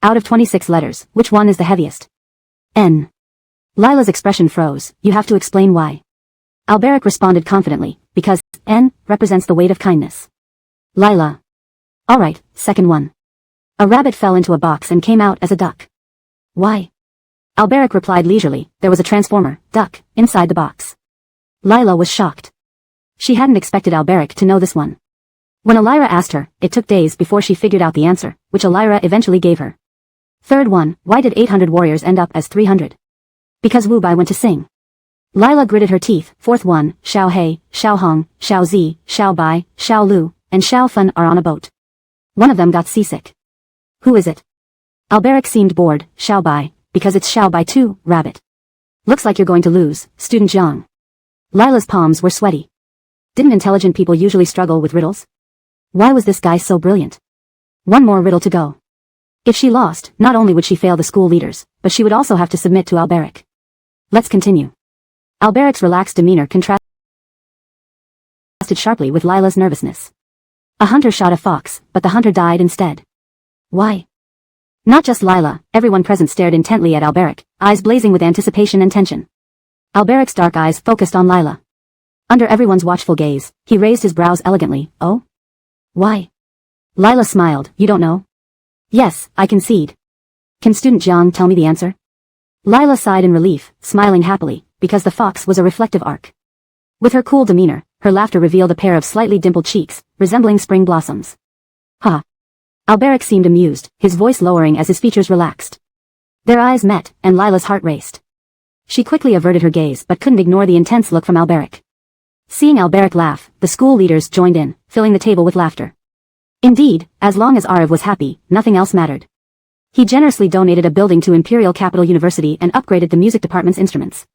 Out of 26 letters, which one is the heaviest? N. Lila's expression froze. You have to explain why. Alberic responded confidently, because N represents the weight of kindness. Lila. Alright, second one. A rabbit fell into a box and came out as a duck. Why? Alberic replied leisurely, there was a transformer, duck, inside the box. Lila was shocked. She hadn't expected Alberic to know this one. When Elira asked her, it took days before she figured out the answer, which Elira eventually gave her. Third one, why did 800 warriors end up as 300? Because Wu Bai went to sing. Lila gritted her teeth. Fourth one, Xiao He, Xiao Hong, Xiao Zi, Xiao Bai, Xiao Lu, and Xiao Fun are on a boat. One of them got seasick. Who is it? Alberic seemed bored. Xiao Bai, because it's Xiao Bai too, rabbit. Looks like you're going to lose, Student Jiang. Lila's palms were sweaty. Didn't intelligent people usually struggle with riddles? Why was this guy so brilliant? One more riddle to go. If she lost, not only would she fail the school leaders, but she would also have to submit to Alberic. Let's continue. Alberic's relaxed demeanor contrasted sharply with Lila's nervousness. A hunter shot a fox, but the hunter died instead. Why? Not just Lila, everyone present stared intently at Alberic, eyes blazing with anticipation and tension. Alberic's dark eyes focused on Lila. Under everyone's watchful gaze, he raised his brows elegantly. Oh? Why? Lila smiled. You don't know? Yes, I concede. Can Student Jiang tell me the answer? Lila sighed in relief, smiling happily, because the fox was a reflective arc. With her cool demeanor, her laughter revealed a pair of slightly dimpled cheeks, resembling spring blossoms. Ha! Alberic seemed amused, his voice lowering as his features relaxed. Their eyes met, and Lila's heart raced. She quickly averted her gaze but couldn't ignore the intense look from Alberic. Seeing Alberic laugh, the school leaders joined in, filling the table with laughter. Indeed, as long as Ariv was happy, nothing else mattered. He generously donated a building to Imperial Capital University and upgraded the music department's instruments.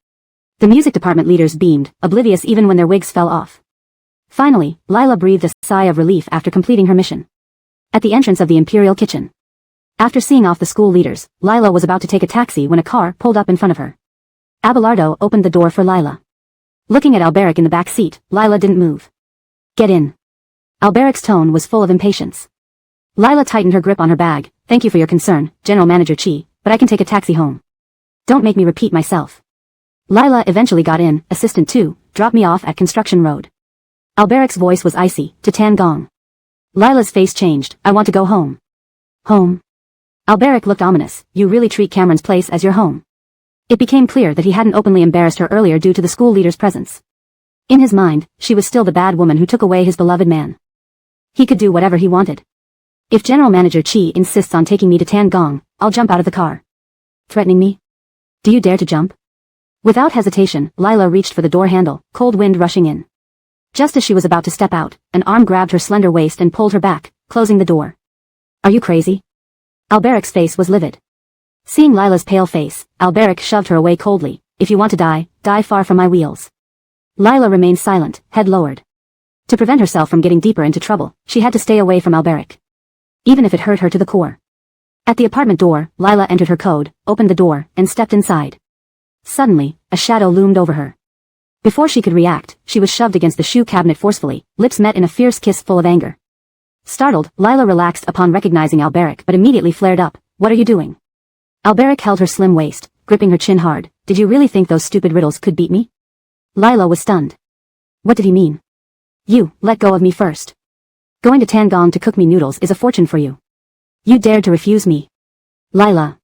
The music department leaders beamed, oblivious even when their wigs fell off. Finally, Lila breathed a sigh of relief after completing her mission. At the entrance of the Imperial kitchen. After seeing off the school leaders, Lila was about to take a taxi when a car pulled up in front of her. Abelardo opened the door for Lila. Looking at Alberic in the back seat, Lila didn't move. Get in. Alberic's tone was full of impatience. Lila tightened her grip on her bag. Thank you for your concern, General Manager Chi, but I can take a taxi home. Don't make me repeat myself. Lila eventually got in. Assistant 2, drop me off at Construction Road. Alberic's voice was icy. To Tangong. Lila's face changed. I want to go home. Home? Alberic looked ominous. You really treat Cameron's place as your home. It became clear that he hadn't openly embarrassed her earlier due to the school leader's presence. In his mind, she was still the bad woman who took away his beloved man. He could do whatever he wanted. If General Manager Chi insists on taking me to Tangong, I'll jump out of the car. Threatening me? Do you dare to jump? Without hesitation, Lila reached for the door handle, cold wind rushing in. Just as she was about to step out, an arm grabbed her slender waist and pulled her back, closing the door. Are you crazy? Alberic's face was livid. Seeing Lila's pale face, Alberic shoved her away coldly. If you want to die, die far from my wheels. Lila remained silent, head lowered. To prevent herself from getting deeper into trouble, she had to stay away from Alberic. Even if it hurt her to the core. At the apartment door, Lila entered her code, opened the door, and stepped inside. Suddenly, a shadow loomed over her. Before she could react, she was shoved against the shoe cabinet forcefully, lips met in a fierce kiss full of anger. Startled, Lila relaxed upon recognizing Alberic but immediately flared up. What are you doing? Alberic held her slim waist, gripping her chin hard. Did you really think those stupid riddles could beat me? Lila was stunned. What did he mean? You, let go of me first. Going to Tangong to cook me noodles is a fortune for you. You dared to refuse me. Lila.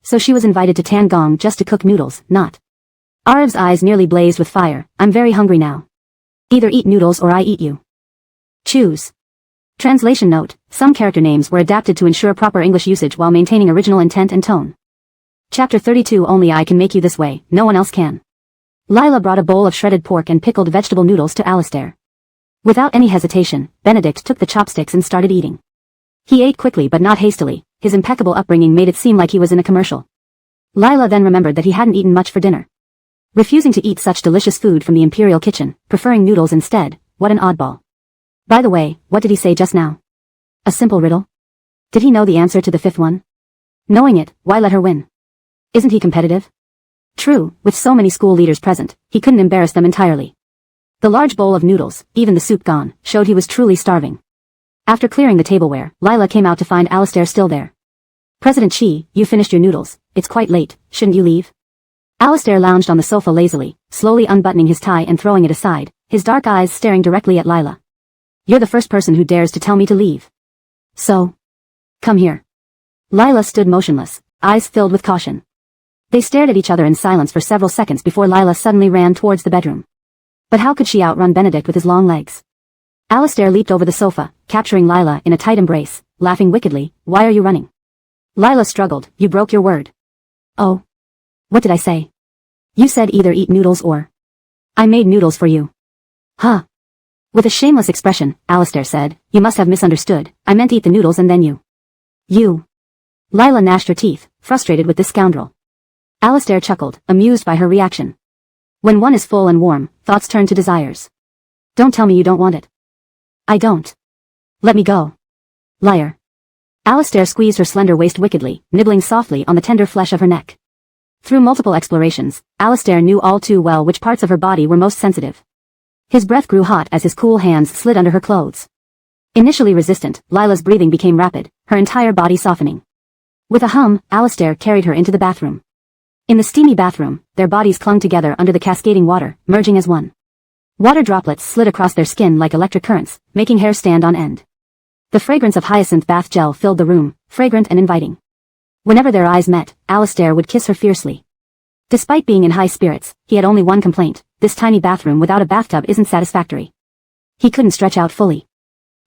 So she was invited to Tangong just to cook noodles, not. Ariv's eyes nearly blazed with fire. I'm very hungry now. Either eat noodles or I eat you. Choose. Translation note, some character names were adapted to ensure proper English usage while maintaining original intent and tone. Chapter 32. Only I can make you this way, no one else can. Lila brought a bowl of shredded pork and pickled vegetable noodles to Alistair. Without any hesitation, Benedict took the chopsticks and started eating. He ate quickly but not hastily. His impeccable upbringing made it seem like he was in a commercial. Lila then remembered that he hadn't eaten much for dinner. Refusing to eat such delicious food from the Imperial kitchen, preferring noodles instead, what an oddball. By the way, what did he say just now? A simple riddle? Did he know the answer to the fifth one? Knowing it, why let her win? Isn't he competitive? True, with so many school leaders present, he couldn't embarrass them entirely. The large bowl of noodles, even the soup gone, showed he was truly starving. After clearing the tableware, Lila came out to find Alistair still there. President Chi, you finished your noodles. It's quite late, shouldn't you leave? Alistair lounged on the sofa lazily, slowly unbuttoning his tie and throwing it aside, his dark eyes staring directly at Lila. You're the first person who dares to tell me to leave. So? Come here. Lila stood motionless, eyes filled with caution. They stared at each other in silence for several seconds before Lila suddenly ran towards the bedroom. But how could she outrun Benedict with his long legs? Alistair leaped over the sofa, capturing Lila in a tight embrace, laughing wickedly. Why are you running? Lila struggled. You broke your word. Oh. What did I say? You said either eat noodles or. I made noodles for you. Huh. With a shameless expression, Alistair said, you must have misunderstood. I meant eat the noodles and then you. You. Lila gnashed her teeth, frustrated with this scoundrel. Alistair chuckled, amused by her reaction. When one is full and warm, thoughts turn to desires. Don't tell me you don't want it. I don't. Let me go. Liar. Alistair squeezed her slender waist wickedly, nibbling softly on the tender flesh of her neck. Through multiple explorations, Alistair knew all too well which parts of her body were most sensitive. His breath grew hot as his cool hands slid under her clothes. Initially resistant, Lila's breathing became rapid, her entire body softening. With a hum, Alistair carried her into the bathroom. In the steamy bathroom, their bodies clung together under the cascading water, merging as one. Water droplets slid across their skin like electric currents, making hair stand on end. The fragrance of hyacinth bath gel filled the room, fragrant and inviting. Whenever their eyes met, Alistair would kiss her fiercely. Despite being in high spirits, he had only one complaint. This tiny bathroom without a bathtub isn't satisfactory. He couldn't stretch out fully.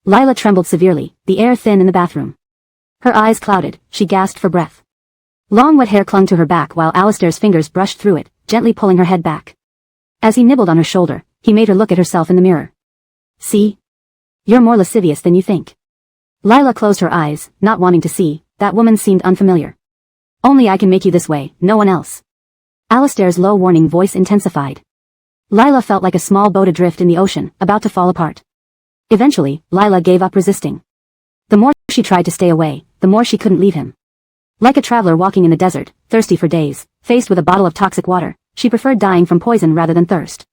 Lila trembled severely, the air thin in the bathroom. Her eyes clouded, she gasped for breath. Long wet hair clung to her back while Alistair's fingers brushed through it, gently pulling her head back. As he nibbled on her shoulder, he made her look at herself in the mirror. See? You're more lascivious than you think. Lila closed her eyes, not wanting to see. That woman seemed unfamiliar. Only I can make you this way, no one else. Alistair's low warning voice intensified. Lila felt like a small boat adrift in the ocean, about to fall apart. Eventually, Lila gave up resisting. The more she tried to stay away, the more she couldn't leave him. Like a traveler walking in the desert, thirsty for days, faced with a bottle of toxic water, she preferred dying from poison rather than thirst.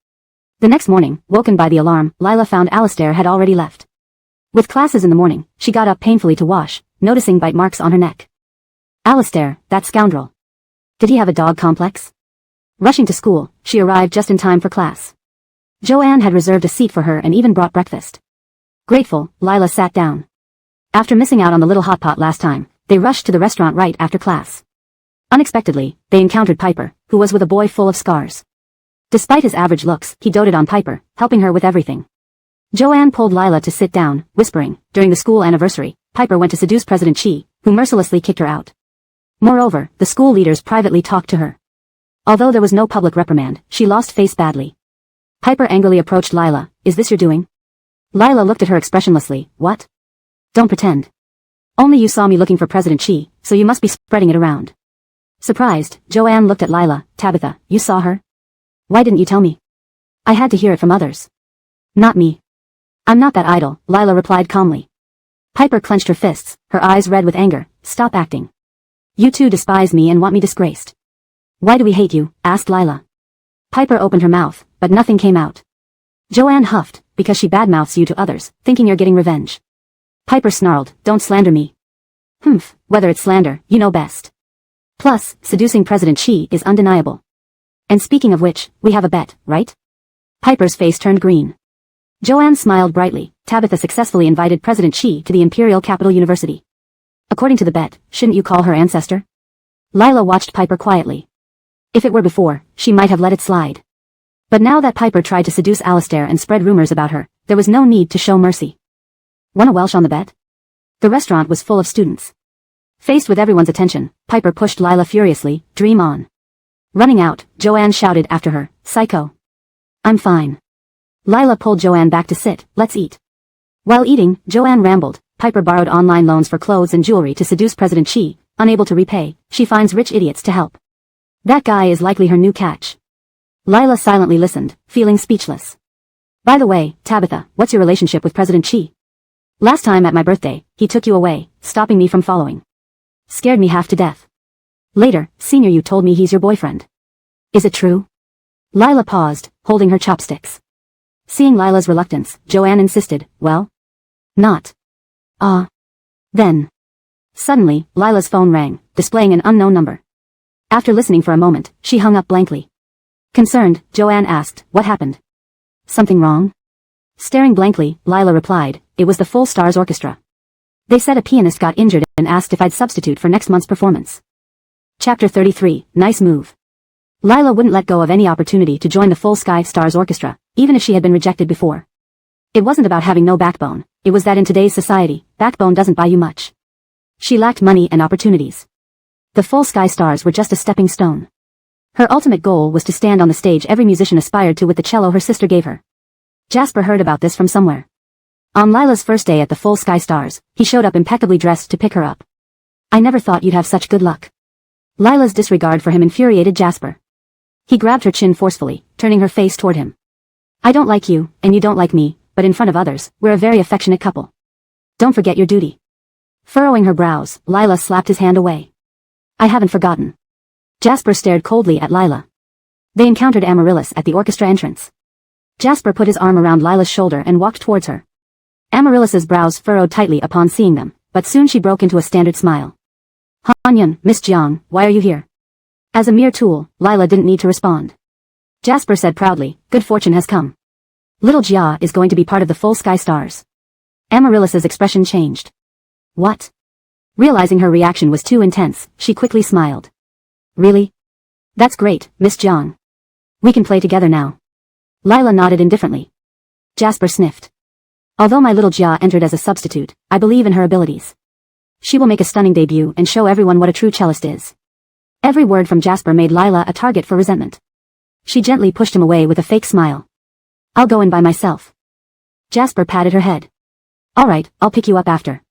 The next morning, woken by the alarm, Lila found Alistair had already left. With classes in the morning, she got up painfully to wash, noticing bite marks on her neck. Alistair, that scoundrel. Did he have a dog complex? Rushing to school, she arrived just in time for class. Joanne had reserved a seat for her and even brought breakfast. Grateful, Lila sat down. After missing out on the little hot pot last time, they rushed to the restaurant right after class. Unexpectedly, they encountered Piper, who was with a boy full of scars. Despite his average looks, he doted on Piper, helping her with everything. Joanne pulled Lila to sit down, whispering, during the school anniversary, Piper went to seduce President He, who mercilessly kicked her out. Moreover, the school leaders privately talked to her. Although there was no public reprimand, she lost face badly. Piper angrily approached Lila, "Is this your doing?" Lila looked at her expressionlessly, "What?" "Don't pretend. Only you saw me looking for President He, so you must be spreading it around." Surprised, Joanne looked at Lila. "Tabitha, you saw her? Why didn't you tell me?" "I had to hear it from others." "Not me." "I'm not that idle," Lila replied calmly. Piper clenched her fists, her eyes red with anger. "Stop acting. You two despise me and want me disgraced." "Why do we hate you?" asked Lila. Piper opened her mouth, but nothing came out. Joanne huffed, "Because she badmouths you to others, thinking you're getting revenge." Piper snarled, "Don't slander me." "Humph, whether it's slander, you know best. Plus, seducing President He is undeniable. And speaking of which, we have a bet, right?" Piper's face turned green. Joanne smiled brightly. "Tabitha successfully invited President He to the Imperial Capital University. According to the bet, shouldn't you call her ancestor?" Lila watched Piper quietly. If it were before, she might have let it slide. But now that Piper tried to seduce Alistair and spread rumors about her, there was no need to show mercy. "Want a Welsh on the bet?" The restaurant was full of students. Faced with everyone's attention, Piper pushed Lila furiously, "Dream on." Running out, Joanne shouted after her, "Psycho." "I'm fine." Lila pulled Joanne back to sit, "Let's eat." While eating, Joanne rambled, Piper borrowed online loans for clothes and jewelry to seduce President He, unable to repay, she finds rich idiots to help. That guy is likely her new catch. Lila silently listened, feeling speechless. "By the way, Tabitha, what's your relationship with President He? Last time at my birthday, he took you away, stopping me from following. Scared me half to death. Later, senior you told me he's your boyfriend. Is it true?" Lila paused, holding her chopsticks. Seeing Lila's reluctance, Joanne insisted, "Well? Not. Then." Suddenly, Lila's phone rang, displaying an unknown number. After listening for a moment, she hung up blankly. Concerned, Joanne asked, "What happened? Something wrong?" Staring blankly, Lila replied, "It was the Full Stars Orchestra. They said a pianist got injured and asked if I'd substitute for next month's performance." Chapter 33, Nice Move. Lila wouldn't let go of any opportunity to join the Full Sky Stars Orchestra, even if she had been rejected before. It wasn't about having no backbone, it was that in today's society, backbone doesn't buy you much. She lacked money and opportunities. The Full Sky Stars were just a stepping stone. Her ultimate goal was to stand on the stage every musician aspired to with the cello her sister gave her. Jasper heard about this from somewhere. On Lila's first day at the Full Sky Stars, he showed up impeccably dressed to pick her up. "I never thought you'd have such good luck." Lila's disregard for him infuriated Jasper. He grabbed her chin forcefully, turning her face toward him. "I don't like you, and you don't like me, but in front of others, we're a very affectionate couple. Don't forget your duty." Furrowing her brows, Lila slapped his hand away. "I haven't forgotten." Jasper stared coldly at Lila. They encountered Amaryllis at the orchestra entrance. Jasper put his arm around Lila's shoulder and walked towards her. Amaryllis's brows furrowed tightly upon seeing them, but soon she broke into a standard smile. "Hanyan, Miss Jiang, why are you here?" As a mere tool, Lila didn't need to respond. Jasper said proudly, "Good fortune has come. Little Jia is going to be part of the Full Sky Stars." Amaryllis's expression changed. "What?" Realizing her reaction was too intense, she quickly smiled. "Really? That's great, Miss Jiang. We can play together now." Lila nodded indifferently. Jasper sniffed. "Although my little Jia entered as a substitute, I believe in her abilities. She will make a stunning debut and show everyone what a true cellist is." Every word from Jasper made Lila a target for resentment. She gently pushed him away with a fake smile. "I'll go in by myself." Jasper patted her head. "All right, I'll pick you up after."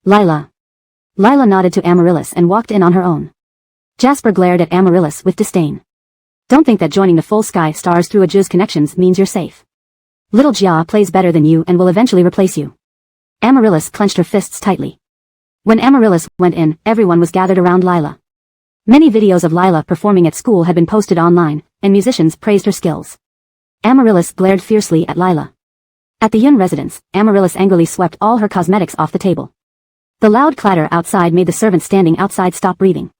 "Lila." Lila nodded to Amaryllis and walked in on her own. Jasper glared at Amaryllis with disdain. "Don't think that joining the Full Sky Stars through a Jizz connections means you're safe. Little Jia plays better than you and will eventually replace you." Amaryllis clenched her fists tightly. When Amaryllis went in, everyone was gathered around Lila. Many videos of Lila performing at school had been posted online, and musicians praised her skills. Amaryllis glared fiercely at Lila. At the Yun residence, Amaryllis angrily swept all her cosmetics off the table. The loud clatter outside made the servant standing outside stop breathing.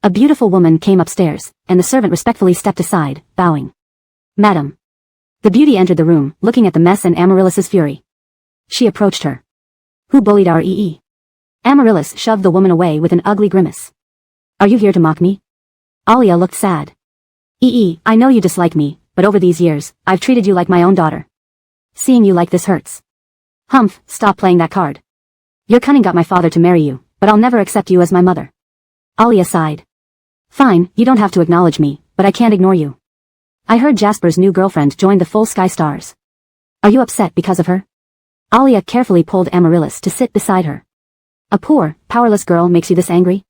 A beautiful woman came upstairs, and the servant respectfully stepped aside, bowing. "Madam." The beauty entered the room, looking at the mess and Amaryllis's fury. She approached her. "Who bullied our EE?" Amaryllis shoved the woman away with an ugly grimace. "Are you here to mock me?" Alia looked sad. "EE, I know you dislike me, but over these years, I've treated you like my own daughter. Seeing you like this hurts." "Humph, stop playing that card. Your cunning got my father to marry you, but I'll never accept you as my mother." Alia sighed. "Fine, you don't have to acknowledge me, but I can't ignore you. I heard Jasper's new girlfriend joined the Full Sky Stars. Are you upset because of her?" Alia carefully pulled Amaryllis to sit beside her. "A poor, powerless girl makes you this angry?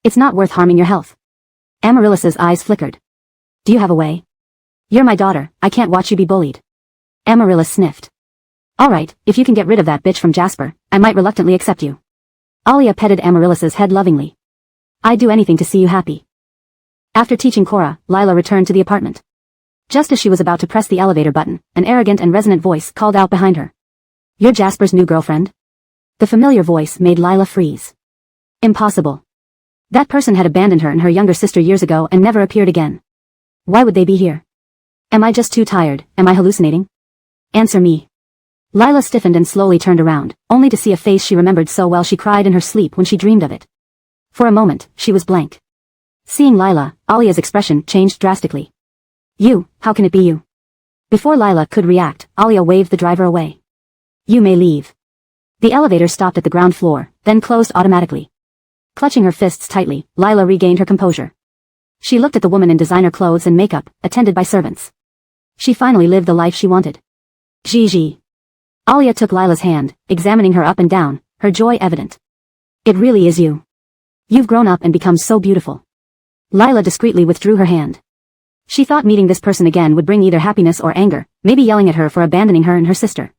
It's not worth harming your health." Amaryllis's eyes flickered. "Do you have a way? You're my daughter, I can't watch you be bullied." Amaryllis sniffed. "Alright, if you can get rid of that bitch from Jasper, I might reluctantly accept you." Alia petted Amaryllis's head lovingly. "I'd do anything to see you happy." After teaching Cora, Lila returned to the apartment. Just as she was about to press the elevator button, an arrogant and resonant voice called out behind her. "You're Jasper's new girlfriend?" The familiar voice made Lila freeze. Impossible. That person had abandoned her and her younger sister years ago and never appeared again. Why would they be here? Am I just too tired? Am I hallucinating? Answer me. Lila stiffened and slowly turned around, only to see a face she remembered so well she cried in her sleep when she dreamed of it. For a moment, she was blank. Seeing Lila, Alia's expression changed drastically. "You, how can it be you?" Before Lila could react, Alia waved the driver away. "You may leave." The elevator stopped at the ground floor, then closed automatically. Clutching her fists tightly, Lila regained her composure. She looked at the woman in designer clothes and makeup, attended by servants. She finally lived the life she wanted. Gigi. Alia took Lila's hand, examining her up and down, her joy evident. "It really is you. You've grown up and become so beautiful." Lila discreetly withdrew her hand. She thought meeting this person again would bring either happiness or anger, maybe yelling at her for abandoning her and her sister.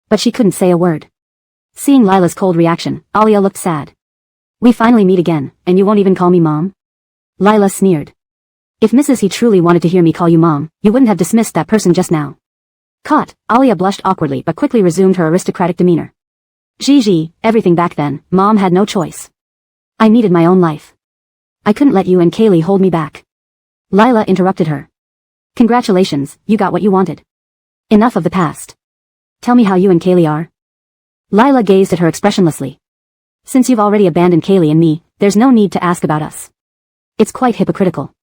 But she couldn't say a word. Seeing Lila's cold reaction, Alia looked sad. "We finally meet again, and you won't even call me Mom?" Lila sneered. "If Mrs. He truly wanted to hear me call you Mom, you wouldn't have dismissed that person just now." Caught, Alia blushed awkwardly but quickly resumed her aristocratic demeanor. "Gigi, everything back then, Mom had no choice. I needed my own life. I couldn't let you and Kaylee hold me back." Lila interrupted her. "Congratulations, you got what you wanted. Enough of the past. Tell me how you and Kaylee are." Lila gazed at her expressionlessly. "Since you've already abandoned Kaylee and me, there's no need to ask about us. It's quite hypocritical."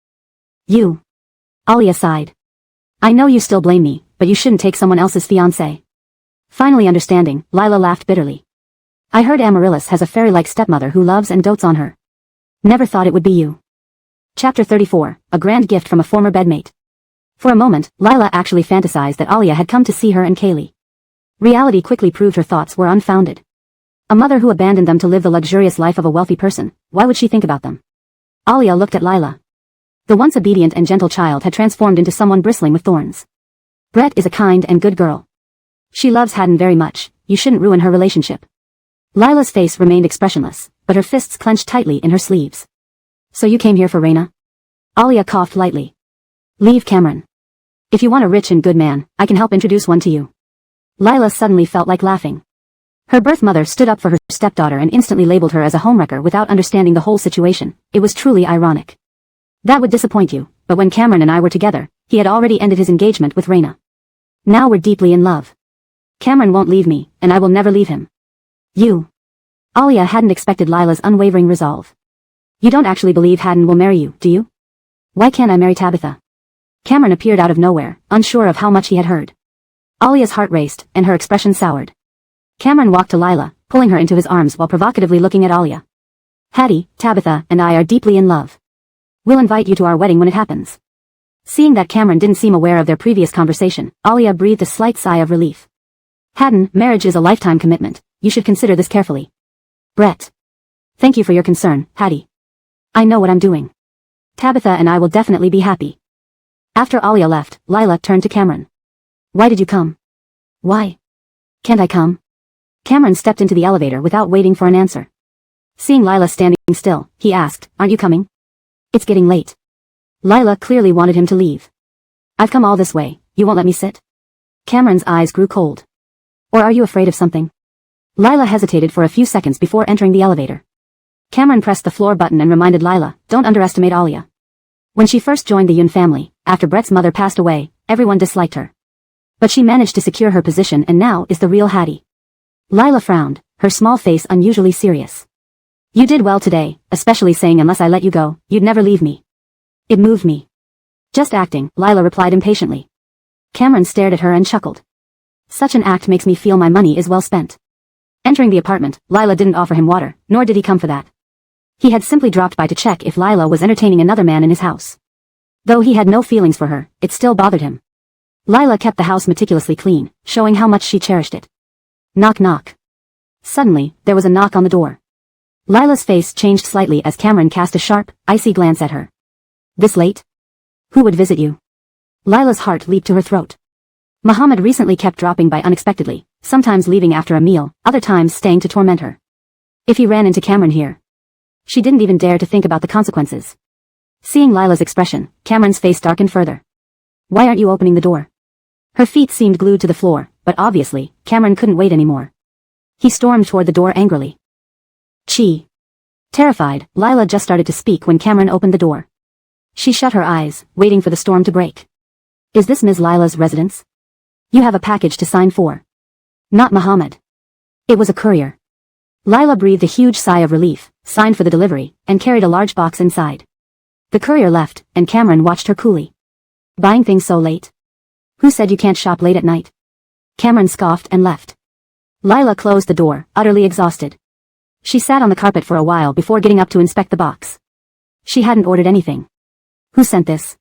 "You." Alia sighed. "I know you still blame me, but you shouldn't take someone else's fiancé." Finally understanding, Lila laughed bitterly. "I heard Amaryllis has a fairy-like stepmother who loves and dotes on her. Never thought it would be you." Chapter 34, A Grand Gift from a Former Bedmate. For a moment, Lila actually fantasized that Alia had come to see her and Kaylee. Reality quickly proved her thoughts were unfounded. A mother who abandoned them to live the luxurious life of a wealthy person, why would she think about them? Alia looked at Lila. The once obedient and gentle child had transformed into someone bristling with thorns. "Brett is a kind and good girl. She loves Haddon very much, you shouldn't ruin her relationship." Lila's face remained expressionless, but her fists clenched tightly in her sleeves. "So you came here for Raina?" Alia coughed lightly. "Leave Cameron. If you want a rich and good man, I can help introduce one to you." Lila suddenly felt like laughing. Her birth mother stood up for her stepdaughter and instantly labeled her as a homewrecker without understanding the whole situation. It was truly ironic. That would disappoint you, but when Cameron and I were together, he had already ended his engagement with Raina. Now we're deeply in love. Cameron won't leave me, and I will never leave him. You. Alia hadn't expected Lila's unwavering resolve. "You don't actually believe Haddon will marry you, do you? Why can't I marry Tabitha?" Cameron appeared out of nowhere, unsure of how much he had heard. Alia's heart raced, and her expression soured. Cameron walked to Lila, pulling her into his arms while provocatively looking at Alia. "Hattie, Tabitha, and I are deeply in love. We'll invite you to our wedding when it happens." Seeing that Cameron didn't seem aware of their previous conversation, Alia breathed a slight sigh of relief. "Haddon, marriage is a lifetime commitment. You should consider this carefully." "Brett. Thank you for your concern, Hattie. I know what I'm doing. Tabitha and I will definitely be happy." After Alia left, Lila turned to Cameron. "Why did you come?" "Why? Can't I come?" Cameron stepped into the elevator without waiting for an answer. Seeing Lila standing still, he asked, "Aren't you coming?" "It's getting late." Lila clearly wanted him to leave. "I've come all this way, you won't let me sit?" Cameron's eyes grew cold. "Or are you afraid of something?" Lila hesitated for a few seconds before entering the elevator. Cameron pressed the floor button and reminded Lila, "Don't underestimate Alia. When she first joined the Yun family, after Brett's mother passed away, everyone disliked her. But she managed to secure her position and now is the real Hattie." Lila frowned, her small face unusually serious. "You did well today, especially saying unless I let you go, you'd never leave me. It moved me." "Just acting," Lila replied impatiently. Cameron stared at her and chuckled. "Such an act makes me feel my money is well spent." Entering the apartment, Lila didn't offer him water, nor did he come for that. He had simply dropped by to check if Lila was entertaining another man in his house. Though he had no feelings for her, it still bothered him. Lila kept the house meticulously clean, showing how much she cherished it. Knock knock. Suddenly, there was a knock on the door. Lila's face changed slightly as Cameron cast a sharp, icy glance at her. "This late? Who would visit you?" Lila's heart leaped to her throat. Muhammad recently kept dropping by unexpectedly, sometimes leaving after a meal, other times staying to torment her. If he ran into Cameron here, she didn't even dare to think about the consequences. Seeing Lila's expression, Cameron's face darkened further. "Why aren't you opening the door?" Her feet seemed glued to the floor, but obviously, Cameron couldn't wait anymore. He stormed toward the door angrily. "Chi." Terrified, Lila just started to speak when Cameron opened the door. She shut her eyes, waiting for the storm to break. "Is this Ms. Lila's residence? You have a package to sign for." "Not Muhammad." It was a courier. Lila breathed a huge sigh of relief, signed for the delivery, and carried a large box inside. The courier left, and Cameron watched her coolly. "Buying things so late? Who said you can't shop late at night?" Cameron scoffed and left. Lila closed the door, utterly exhausted. She sat on the carpet for a while before getting up to inspect the box. She hadn't ordered anything. Who sent this?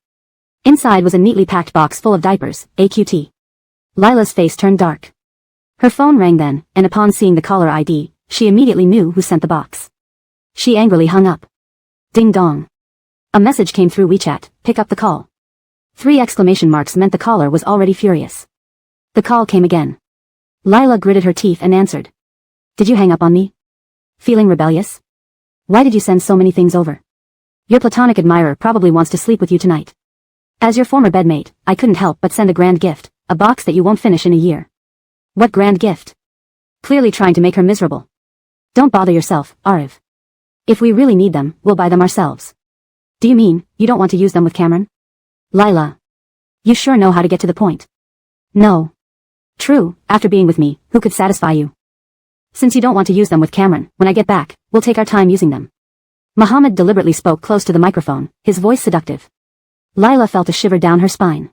Inside was a neatly packed box full of diapers, AQT. Lila's face turned dark. Her phone rang then, and upon seeing the caller ID, she immediately knew who sent the box. She angrily hung up. Ding dong. A message came through WeChat, "Pick up the call." 3 exclamation marks meant the caller was already furious. The call came again. Lila gritted her teeth and answered. "Did you hang up on me? Feeling rebellious? Why did you send so many things over? Your platonic admirer probably wants to sleep with you tonight. As your former bedmate, I couldn't help but send a grand gift, a box that you won't finish in a year." "What grand gift?" Clearly trying to make her miserable. "Don't bother yourself, Arif. If we really need them, we'll buy them ourselves." "Do you mean, you don't want to use them with Cameron?" "Lila. You sure know how to get to the point." "No. True, after being with me, who could satisfy you? Since you don't want to use them with Cameron, when I get back, we'll take our time using them." Muhammad deliberately spoke close to the microphone, his voice seductive. Lila felt a shiver down her spine.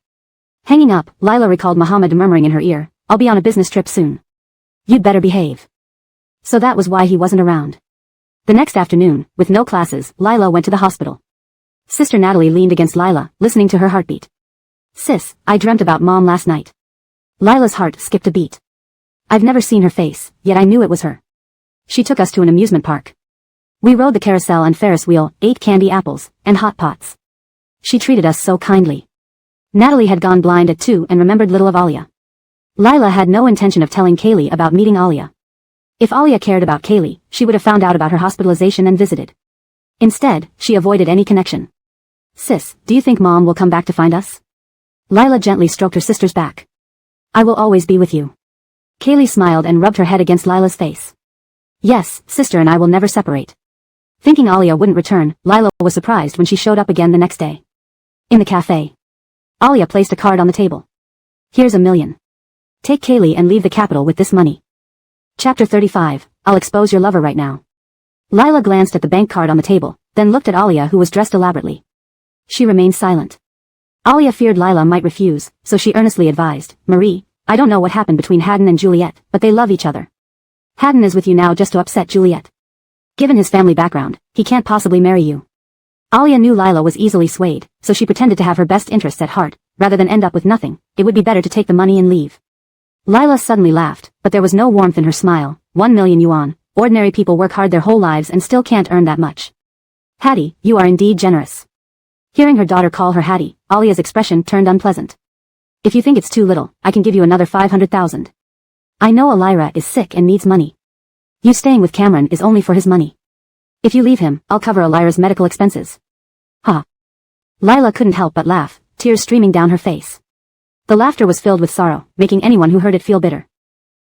Hanging up, Lila recalled Muhammad murmuring in her ear, "I'll be on a business trip soon. You'd better behave." So that was why he wasn't around. The next afternoon, with no classes, Lila went to the hospital. Sister Natalie leaned against Lila, listening to her heartbeat. "Sis, I dreamt about Mom last night." Lila's heart skipped a beat. "I've never seen her face, yet I knew it was her. She took us to an amusement park. We rode the carousel and Ferris wheel, ate candy apples, and hot pots. She treated us so kindly." Natalie had gone blind at 2 and remembered little of Alia. Lila had no intention of telling Kaylee about meeting Alia. If Alia cared about Kaylee, she would have found out about her hospitalization and visited. Instead, she avoided any connection. "Sis, do you think Mom will come back to find us?" Lila gently stroked her sister's back. "I will always be with you." Kaylee smiled and rubbed her head against Lila's face. "Yes, sister and I will never separate." Thinking Alia wouldn't return, Lila was surprised when she showed up again the next day. In the cafe. Alia placed a card on the table. "Here's $1 million. Take Kaylee and leave the capital with this money." Chapter 35, I'll expose your lover right now. Lila glanced at the bank card on the table, then looked at Alia who was dressed elaborately. She remained silent. Alia feared Lila might refuse, so she earnestly advised, "Marie, I don't know what happened between Haddon and Juliet, but they love each other. Haddon is with you now just to upset Juliet. Given his family background, he can't possibly marry you." Alia knew Lila was easily swayed, so she pretended to have her best interests at heart. Rather than end up with nothing, it would be better to take the money and leave. Lila suddenly laughed, but there was no warmth in her smile. 1 million yuan. Ordinary people work hard their whole lives and still can't earn that much. "Hattie, you are indeed generous." Hearing her daughter call her Hattie, Alia's expression turned unpleasant. "If you think it's too little, I can give you another 500,000. I know Elira is sick and needs money. You staying with Cameron is only for his money. If you leave him, I'll cover Elira's medical expenses. Ha. Lila couldn't help but laugh, tears streaming down her face. The laughter was filled with sorrow, making anyone who heard it feel bitter.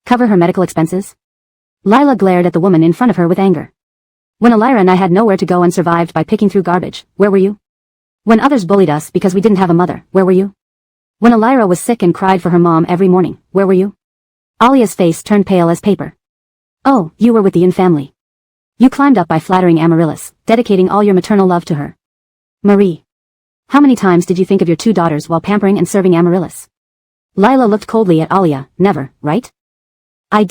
Cover her medical expenses? Lila glared at the woman in front of her with anger. When Elira and I had nowhere to go and survived by picking through garbage, where were you? When others bullied us because we didn't have a mother, where were you? When Elira was sick and cried for her mom every morning, where were you? Alia's face turned pale as paper. Oh, you were with the Yin family. You climbed up by flattering Amaryllis, dedicating all your maternal love to her. Marie. How many times did you think of your two daughters while pampering and serving Amaryllis? Lila looked coldly at Alia. Never, right? I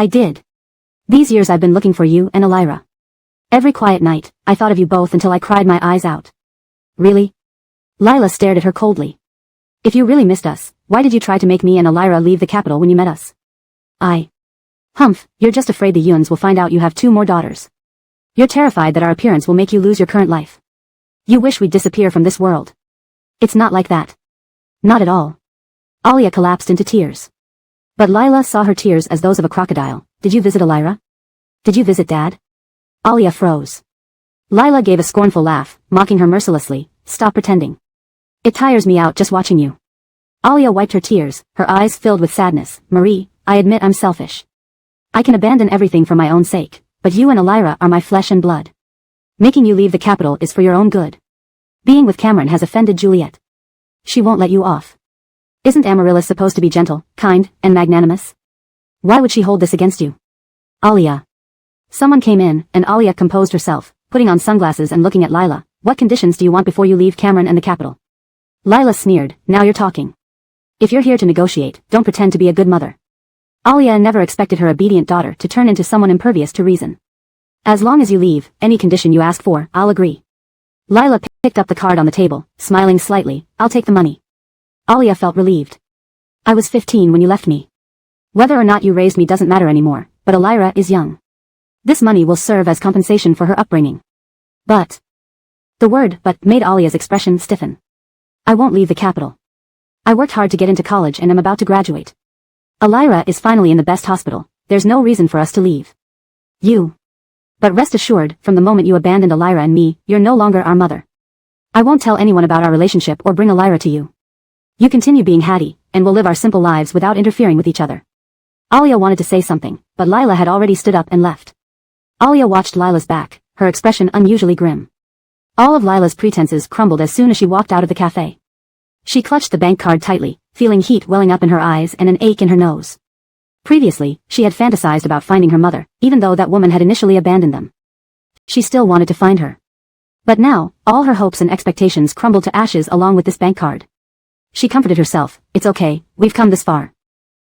did. These years I've been looking for you and Elira. Every quiet night, I thought of you both until I cried my eyes out. Really? Lila stared at her coldly. If you really missed us, why did you try to make me and Elira leave the capital when you met us? Humph, you're just afraid the Yuns will find out you have two more daughters. You're terrified that our appearance will make you lose your current life. You wish we'd disappear from this world. It's not like that. Not at all. Alia collapsed into tears. But Lila saw her tears as those of a crocodile. Did you visit Elira? Did you visit Dad? Alia froze. Lila gave a scornful laugh, mocking her mercilessly. Stop pretending. It tires me out just watching you. Alia wiped her tears, her eyes filled with sadness. Marie, I admit I'm selfish. I can abandon everything for my own sake, but you and Elira are my flesh and blood. Making you leave the capital is for your own good. Being with Cameron has offended Juliet. She won't let you off. Isn't Amaryllis supposed to be gentle, kind, and magnanimous? Why would she hold this against you? Alia. Someone came in, and Alia composed herself, putting on sunglasses and looking at Lila. What conditions do you want before you leave Cameron and the capital? Lila sneered. Now you're talking. If you're here to negotiate, don't pretend to be a good mother. Alia never expected her obedient daughter to turn into someone impervious to reason. As long as you leave, any condition you ask for, I'll agree. Lila picked up the card on the table, smiling slightly. I'll take the money. Alia felt relieved. I was 15 when you left me. Whether or not you raised me doesn't matter anymore, but Elira is young. This money will serve as compensation for her upbringing. But. The word but made Alia's expression stiffen. I won't leave the capital. I worked hard to get into college and am about to graduate. Elira is finally in the best hospital. There's no reason for us to leave. But rest assured, from the moment you abandoned Elira and me, you're no longer our mother. I won't tell anyone about our relationship or bring Elira to you. You continue being Hattie, and we'll live our simple lives without interfering with each other. Alia wanted to say something, but Lila had already stood up and left. Alia watched Lila's back, her expression unusually grim. All of Lila's pretenses crumbled as soon as she walked out of the cafe. She clutched the bank card tightly, feeling heat welling up in her eyes and an ache in her nose. Previously, she had fantasized about finding her mother, even though that woman had initially abandoned them. She still wanted to find her. But now, all her hopes and expectations crumbled to ashes along with this bank card. She comforted herself. It's okay, we've come this far.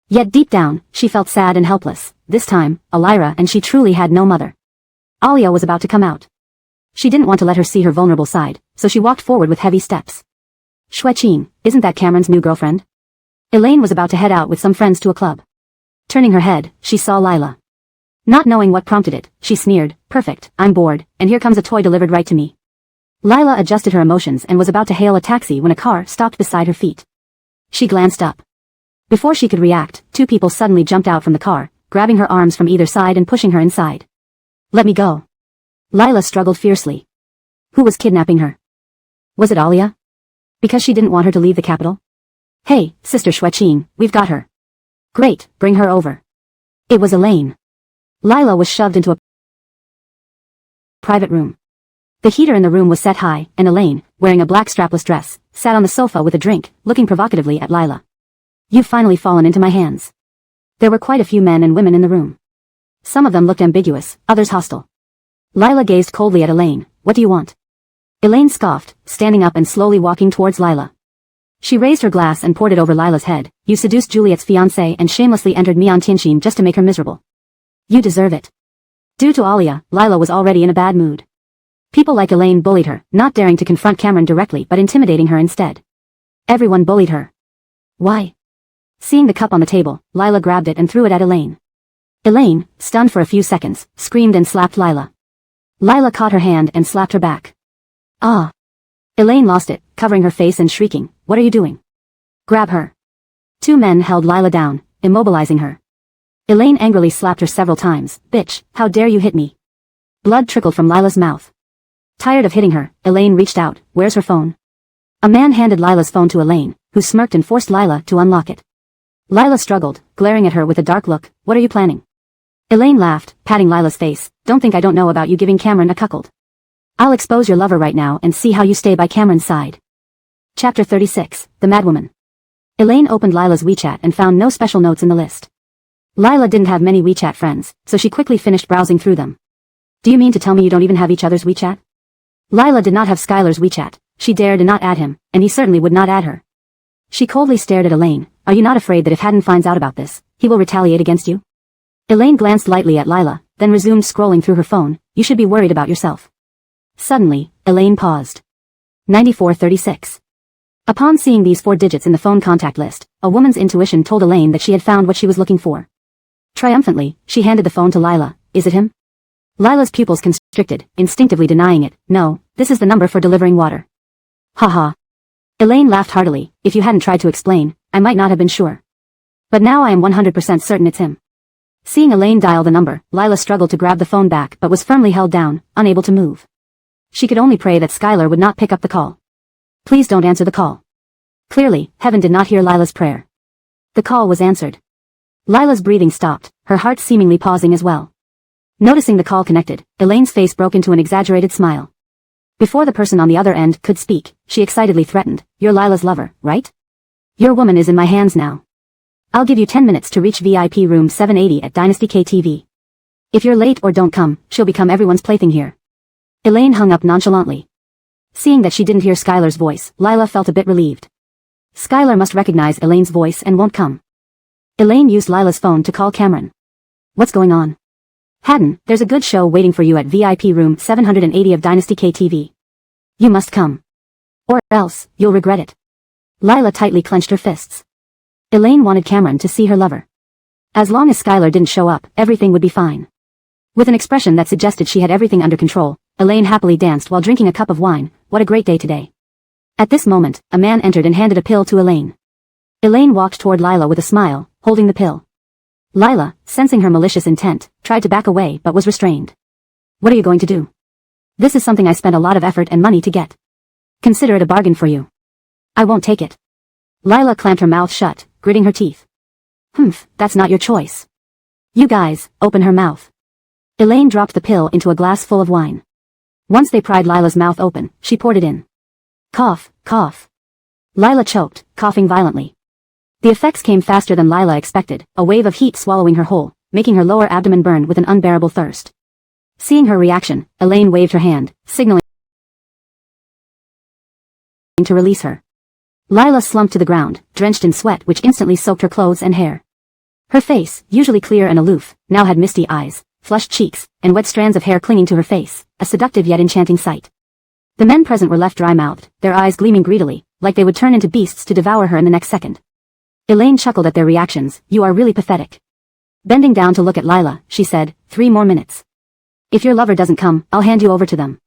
Yet deep down, she felt sad and helpless. This time, Elira and she truly had no mother. Alia was about to come out. She didn't want to let her see her vulnerable side, so she walked forward with heavy steps. Shueqing, isn't that Cameron's new girlfriend? Elaine was about to head out with some friends to a club. Turning her head, she saw Lila. Not knowing what prompted it, she sneered, perfect, I'm bored, and here comes a toy delivered right to me. Lila adjusted her emotions and was about to hail a taxi when a car stopped beside her feet. She glanced up. Before she could react, two people suddenly jumped out from the car, grabbing her arms from either side and pushing her inside. Let me go. Lila struggled fiercely. Who was kidnapping her? Was it Alia? Because she didn't want her to leave the capital? Hey, Sister Shueqing, we've got her. Great, bring her over. It was Elaine. Lila was shoved into a private room. The heater in the room was set high, and Elaine, wearing a black strapless dress, sat on the sofa with a drink, looking provocatively at Lila. You've finally fallen into my hands. There were quite a few men and women in the room. Some of them looked ambiguous, others hostile. Lila gazed coldly at Elaine. What do you want? Elaine scoffed, standing up and slowly walking towards Lila. She raised her glass and poured it over Lila's head. You seduced Juliet's fiancé and shamelessly entered Mian Tianxin just to make her miserable. You deserve it. Due to Alia, Lila was already in a bad mood. People like Elaine bullied her, not daring to confront Cameron directly but intimidating her instead. Everyone bullied her. Why? Seeing the cup on the table, Lila grabbed it and threw it at Elaine. Elaine, stunned for a few seconds, screamed and slapped Lila. Lila caught her hand and slapped her back. Ah! Elaine lost it, covering her face and shrieking, what are you doing? Grab her. Two men held Lila down, immobilizing her. Elaine angrily slapped her several times. Bitch, how dare you hit me? Blood trickled from Lila's mouth. Tired of hitting her, Elaine reached out. Where's her phone? A man handed Lila's phone to Elaine, who smirked and forced Lila to unlock it. Lila struggled, glaring at her with a dark look. What are you planning? Elaine laughed, patting Lila's face. Don't think I don't know about you giving Cameron a cuckold. I'll expose your lover right now and see how you stay by Cameron's side. Chapter 36, The Madwoman. Elaine opened Lila's WeChat and found no special notes in the list. Lila didn't have many WeChat friends, so she quickly finished browsing through them. Do you mean to tell me you don't even have each other's WeChat? Lila did not have Skylar's WeChat. She dared not add him, and he certainly would not add her. She coldly stared at Elaine. Are you not afraid that if Haddon finds out about this, he will retaliate against you? Elaine glanced lightly at Lila, then resumed scrolling through her phone. You should be worried about yourself. Suddenly, Elaine paused. 9436. Upon seeing these 4 digits in the phone contact list, a woman's intuition told Elaine that she had found what she was looking for. Triumphantly, she handed the phone to Lila. Is it him? Lila's pupils constricted, instinctively denying it. No, this is the number for delivering water. Haha. Elaine laughed heartily. If you hadn't tried to explain, I might not have been sure. But now I am 100% certain it's him. Seeing Elaine dial the number, Lila struggled to grab the phone back but was firmly held down, unable to move. She could only pray that Skylar would not pick up the call. Please don't answer the call. Clearly, heaven did not hear Lila's prayer. The call was answered. Lila's breathing stopped, her heart seemingly pausing as well. Noticing the call connected, Elaine's face broke into an exaggerated smile. Before the person on the other end could speak, she excitedly threatened, You're Lila's lover, right? Your woman is in my hands now. I'll give you 10 minutes to reach VIP room 780 at Dynasty KTV. If you're late or don't come, she'll become everyone's plaything here. Elaine hung up nonchalantly. Seeing that she didn't hear Skylar's voice, Lila felt a bit relieved. Skylar must recognize Elaine's voice and won't come. Elaine used Lila's phone to call Cameron. What's going on? Haddon, there's a good show waiting for you at VIP room 780 of Dynasty KTV. You must come. Or else, you'll regret it. Lila tightly clenched her fists. Elaine wanted Cameron to see her lover. As long as Skylar didn't show up, everything would be fine. With an expression that suggested she had everything under control, Elaine happily danced while drinking a cup of wine. What a great day today. At this moment, a man entered and handed a pill to Elaine. Elaine walked toward Lila with a smile, holding the pill. Lila, sensing her malicious intent, tried to back away but was restrained. What are you going to do? This is something I spent a lot of effort and money to get. Consider it a bargain for you. I won't take it. Lila clamped her mouth shut, gritting her teeth. Humph, that's not your choice. You guys, open her mouth. Elaine dropped the pill into a glass full of wine. Once they pried Lila's mouth open, she poured it in. Cough, cough. Lila choked, coughing violently. The effects came faster than Lila expected, a wave of heat swallowing her whole, making her lower abdomen burn with an unbearable thirst. Seeing her reaction, Elaine waved her hand, signaling to release her. Lila slumped to the ground, drenched in sweat which instantly soaked her clothes and hair. Her face, usually clear and aloof, now had misty eyes, flushed cheeks, and wet strands of hair clinging to her face, a seductive yet enchanting sight. The men present were left dry-mouthed, their eyes gleaming greedily, like they would turn into beasts to devour her in the next second. Elaine chuckled at their reactions. You are really pathetic. Bending down to look at Lila, she said, 3 more minutes. If your lover doesn't come, I'll hand you over to them.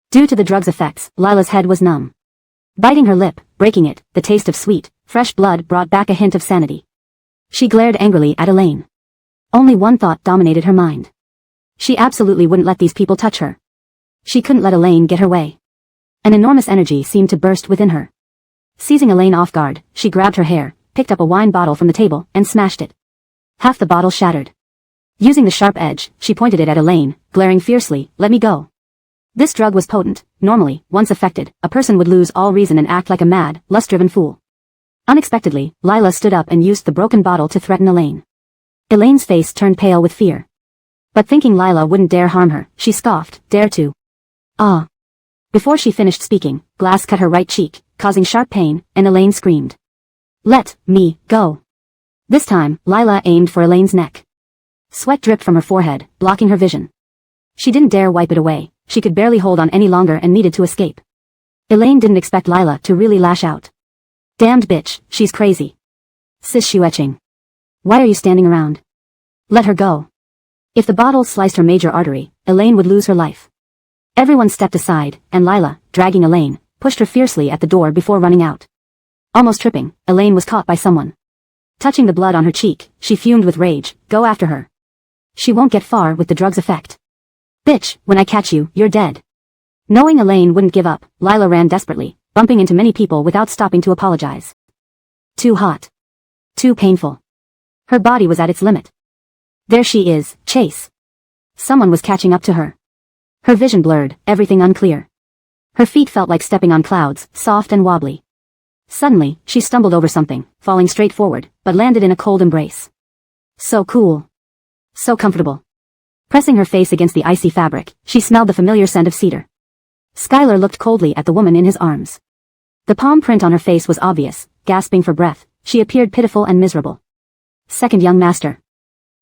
Due to the drug's effects, Lila's head was numb. Biting her lip, breaking it, the taste of sweet, fresh blood brought back a hint of sanity. She glared angrily at Elaine. Only one thought dominated her mind. She absolutely wouldn't let these people touch her. She couldn't let Elaine get her way. An enormous energy seemed to burst within her. Seizing Elaine off guard, she grabbed her hair, picked up a wine bottle from the table, and smashed it. Half the bottle shattered. Using the sharp edge, she pointed it at Elaine, glaring fiercely, Let me go. This drug was potent. Normally, once affected, a person would lose all reason and act like a mad, lust-driven fool. Unexpectedly, Lila stood up and used the broken bottle to threaten Elaine. Elaine's face turned pale with fear. But thinking Lila wouldn't dare harm her, she scoffed, Dare to? Ah. Before she finished speaking, glass cut her right cheek, causing sharp pain, and Elaine screamed. Let me go. This time, Lila aimed for Elaine's neck. Sweat dripped from her forehead, blocking her vision. She didn't dare wipe it away. She could barely hold on any longer and needed to escape. Elaine didn't expect Lila to really lash out. Damned bitch, she's crazy. Sis Shueching. Why are you standing around? Let her go. If the bottle sliced her major artery, Elaine would lose her life. Everyone stepped aside, and Lila, dragging Elaine, pushed her fiercely at the door before running out. Almost tripping, Elaine was caught by someone. Touching the blood on her cheek, she fumed with rage. Go after her. She won't get far with the drug's effect. Bitch, when I catch you, you're dead. Knowing Elaine wouldn't give up, Lila ran desperately, bumping into many people without stopping to apologize. Too hot. Too painful. Her body was at its limit. There she is, Chase. Someone was catching up to her. Her vision blurred, everything unclear. Her feet felt like stepping on clouds, soft and wobbly. Suddenly, she stumbled over something, falling straight forward, but landed in a cold embrace. So cool. So comfortable. Pressing her face against the icy fabric, she smelled the familiar scent of cedar. Skylar looked coldly at the woman in his arms. The palm print on her face was obvious. Gasping for breath, she appeared pitiful and miserable. Second young master.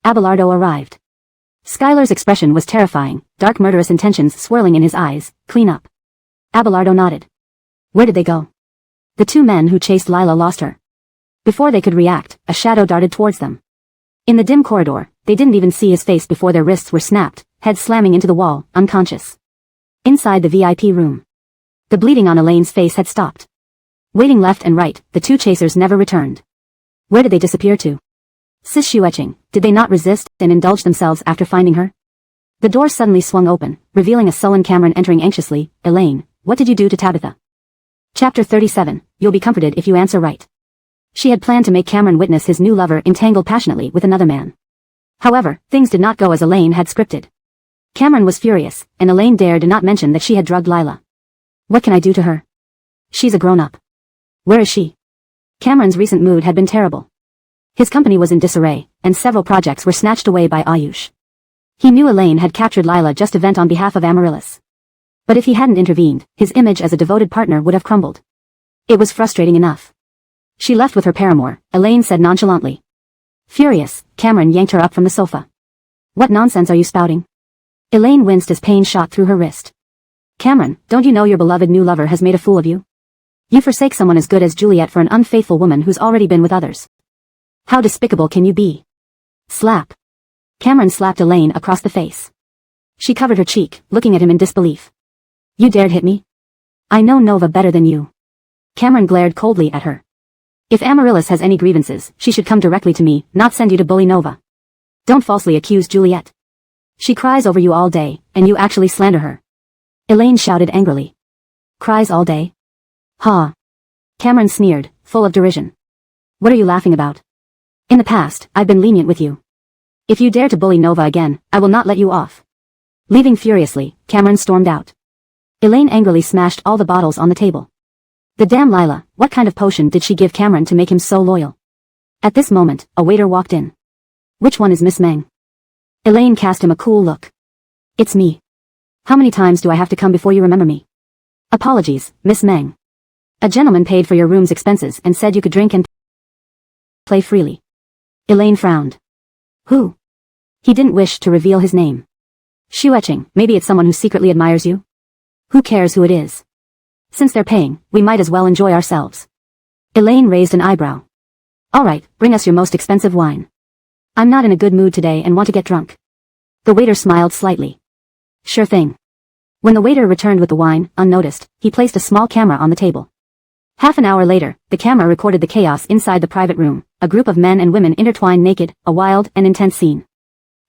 Abelardo arrived. Skylar's expression was terrifying, dark murderous intentions swirling in his eyes. Clean up. Abelardo nodded. Where did they go? The two men who chased Lila lost her. Before they could react, a shadow darted towards them. In the dim corridor, they didn't even see his face before their wrists were snapped, heads slamming into the wall, unconscious. Inside the VIP room. The bleeding on Elaine's face had stopped. Waiting left and right, the two chasers never returned. Where did they disappear to? Sis Shueching, did they not resist and indulge themselves after finding her? The door suddenly swung open, revealing a sullen Cameron entering anxiously. Elaine, what did you do to Tabitha? Chapter 37, You'll be comforted if you answer right. She had planned to make Cameron witness his new lover entangled passionately with another man. However, things did not go as Elaine had scripted. Cameron was furious, and Elaine dared not mention that she had drugged Lila. What can I do to her? She's a grown-up. Where is she? Cameron's recent mood had been terrible. His company was in disarray, and several projects were snatched away by Ayush. He knew Elaine had captured Lila just to vent on behalf of Amaryllis. But if he hadn't intervened, his image as a devoted partner would have crumbled. It was frustrating enough. She left with her paramour, Elaine said nonchalantly. Furious, Cameron yanked her up from the sofa. What nonsense are you spouting? Elaine winced as pain shot through her wrist. Cameron, don't you know your beloved new lover has made a fool of you? You forsake someone as good as Juliet for an unfaithful woman who's already been with others. How despicable can you be? Slap. Cameron slapped Elaine across the face. She covered her cheek, looking at him in disbelief. You dared hit me? I know Nova better than you. Cameron glared coldly at her. If Amaryllis has any grievances, she should come directly to me, not send you to bully Nova. Don't falsely accuse Juliet. She cries over you all day, and you actually slander her. Elaine shouted angrily. Cries all day? Ha. Cameron sneered, full of derision. What are you laughing about? In the past, I've been lenient with you. If you dare to bully Nova again, I will not let you off. Leaving furiously, Cameron stormed out. Elaine angrily smashed all the bottles on the table. The damn Lila, what kind of potion did she give Cameron to make him so loyal? At this moment, a waiter walked in. Which one is Miss Meng? Elaine cast him a cool look. It's me. How many times do I have to come before you remember me? Apologies, Miss Meng. A gentleman paid for your room's expenses and said you could drink and play freely. Elaine frowned. Who? He didn't wish to reveal his name. Shueching, maybe it's someone who secretly admires you? Who cares who it is? Since they're paying, we might as well enjoy ourselves. Elaine raised an eyebrow. All right, bring us your most expensive wine. I'm not in a good mood today and want to get drunk. The waiter smiled slightly. Sure thing. When the waiter returned with the wine, unnoticed, he placed a small camera on the table. Half an hour later, the camera recorded the chaos inside the private room, a group of men and women intertwined naked, a wild and intense scene.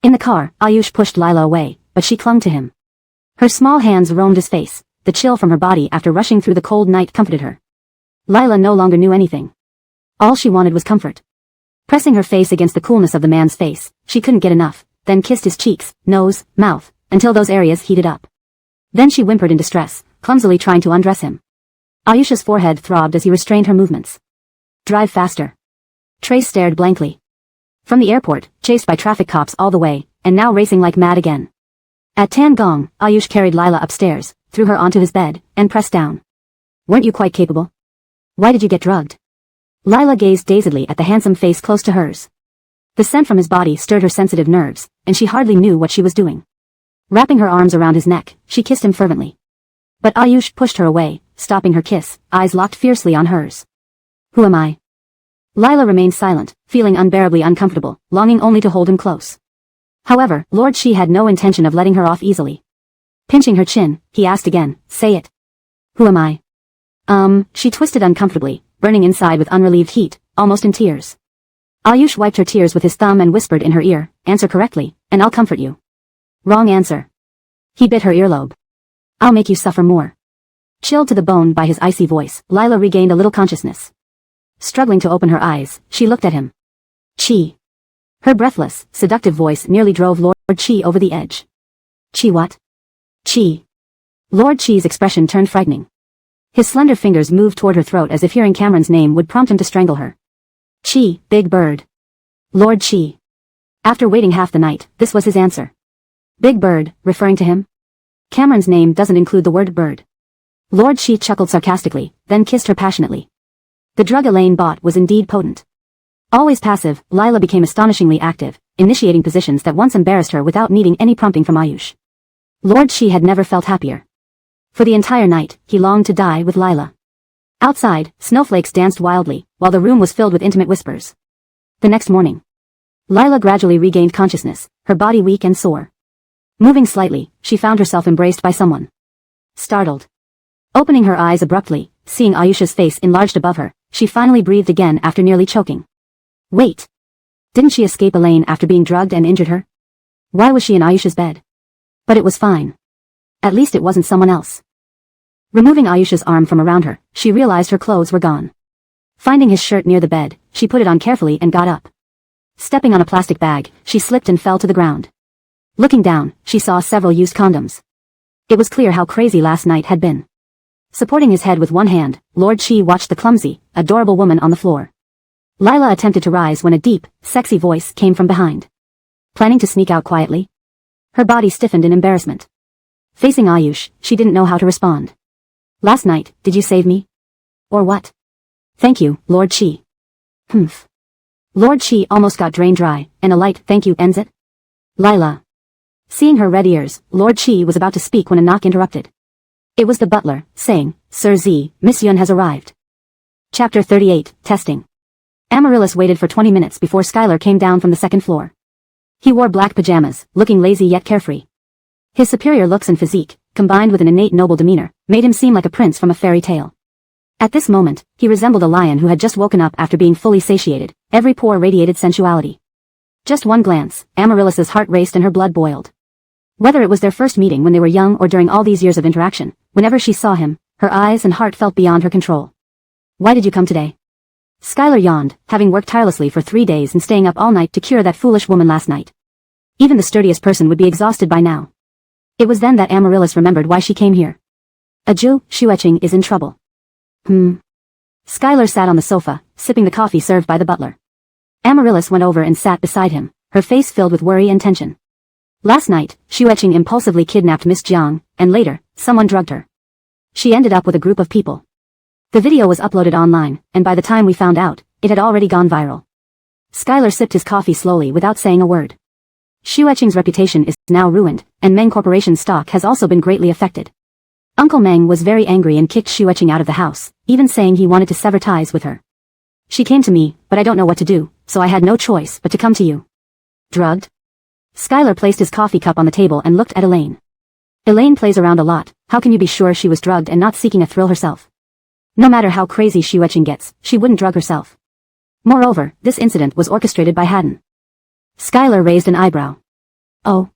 In the car, Ayush pushed Lila away, but she clung to him. Her small hands roamed his face, the chill from her body after rushing through the cold night comforted her. Lila no longer knew anything. All she wanted was comfort. Pressing her face against the coolness of the man's face, she couldn't get enough, then kissed his cheeks, nose, mouth, until those areas heated up. Then she whimpered in distress, clumsily trying to undress him. Ayush's forehead throbbed as he restrained her movements. Drive faster. Trace stared blankly. From the airport, chased by traffic cops all the way, and now racing like mad again. At Tangong, Ayush carried Lila upstairs, threw her onto his bed, and pressed down. Weren't you quite capable? Why did you get drugged? Lila gazed dazedly at the handsome face close to hers. The scent from his body stirred her sensitive nerves, and she hardly knew what she was doing. Wrapping her arms around his neck, she kissed him fervently. But Ayush pushed her away, stopping her kiss, eyes locked fiercely on hers. Who am I? Lila remained silent, feeling unbearably uncomfortable, longing only to hold him close. However, Lord Shi had no intention of letting her off easily. Pinching her chin, he asked again, say it. Who am I? She twisted uncomfortably, burning inside with unrelieved heat, almost in tears. Ayush wiped her tears with his thumb and whispered in her ear, "Answer correctly, and I'll comfort you." "Wrong answer." He bit her earlobe. "I'll make you suffer more." Chilled to the bone by his icy voice, Lila regained a little consciousness. Struggling to open her eyes, she looked at him. "Chi." Her breathless, seductive voice nearly drove Lord Chi over the edge. "Chi what?" "Chi." Lord Chi's expression turned frightening. His slender fingers moved toward her throat as if hearing Cameron's name would prompt him to strangle her. "Chi, big bird." Lord Chi. After waiting half the night, this was his answer. "Big bird," referring to him? Cameron's name doesn't include the word bird. Lord Chi chuckled sarcastically, then kissed her passionately. The drug Elaine bought was indeed potent. Always passive, Lila became astonishingly active, initiating positions that once embarrassed her without needing any prompting from Ayush. Lord Chi had never felt happier. For the entire night, he longed to die with Lila. Outside, snowflakes danced wildly, while the room was filled with intimate whispers. The next morning, Lila gradually regained consciousness, her body weak and sore. Moving slightly, she found herself embraced by someone. Startled. Opening her eyes abruptly, seeing Ayush's face enlarged above her, she finally breathed again after nearly choking. Wait. Didn't she escape Elaine after being drugged and injured her? Why was she in Ayush's bed? But it was fine. At least it wasn't someone else. Removing Ayush's arm from around her, she realized her clothes were gone. Finding his shirt near the bed, she put it on carefully and got up. Stepping on a plastic bag, she slipped and fell to the ground. Looking down, she saw several used condoms. It was clear how crazy last night had been. Supporting his head with one hand, Lord Chi watched the clumsy, adorable woman on the floor. Lila attempted to rise when a deep, sexy voice came from behind. Planning to sneak out quietly? Her body stiffened in embarrassment. Facing Ayush, she didn't know how to respond. Last night, did you save me? Or what? Thank you, Lord Chi. Humph. Lord Chi almost got drained dry, and a light thank you ends it. Lila. Seeing her red ears, Lord Chi was about to speak when a knock interrupted. It was the butler, saying, "Sir Z, Miss Yun has arrived." Chapter 38, Testing. Amaryllis waited for 20 minutes before Skylar came down from the second floor. He wore black pajamas, looking lazy yet carefree. His superior looks and physique, combined with an innate noble demeanor, made him seem like a prince from a fairy tale. At this moment, he resembled a lion who had just woken up after being fully satiated, every pore radiated sensuality. Just one glance, Amaryllis's heart raced and her blood boiled. Whether it was their first meeting when they were young or during all these years of interaction, whenever she saw him, her eyes and heart felt beyond her control. "Why did you come today?" Skylar yawned, having worked tirelessly for 3 days and staying up all night to cure that foolish woman last night. Even the sturdiest person would be exhausted by now. It was then that Amaryllis remembered why she came here. Aju, Shueching is in trouble. Skylar sat on the sofa, sipping the coffee served by the butler. Amaryllis went over and sat beside him, her face filled with worry and tension. Last night, Shueching impulsively kidnapped Miss Jiang, and later, someone drugged her. She ended up with a group of people. The video was uploaded online, and by the time we found out, it had already gone viral. Skylar sipped his coffee slowly without saying a word. Shueching's reputation is now ruined, and Meng Corporation's stock has also been greatly affected. Uncle Meng was very angry and kicked Shueching out of the house, even saying he wanted to sever ties with her. She came to me, but I don't know what to do, so I had no choice but to come to you. Drugged? Skylar placed his coffee cup on the table and looked at Elaine. Elaine plays around a lot, how can you be sure she was drugged and not seeking a thrill herself? No matter how crazy Shueching gets, she wouldn't drug herself. Moreover, this incident was orchestrated by Haddon. Skylar raised an eyebrow. Oh.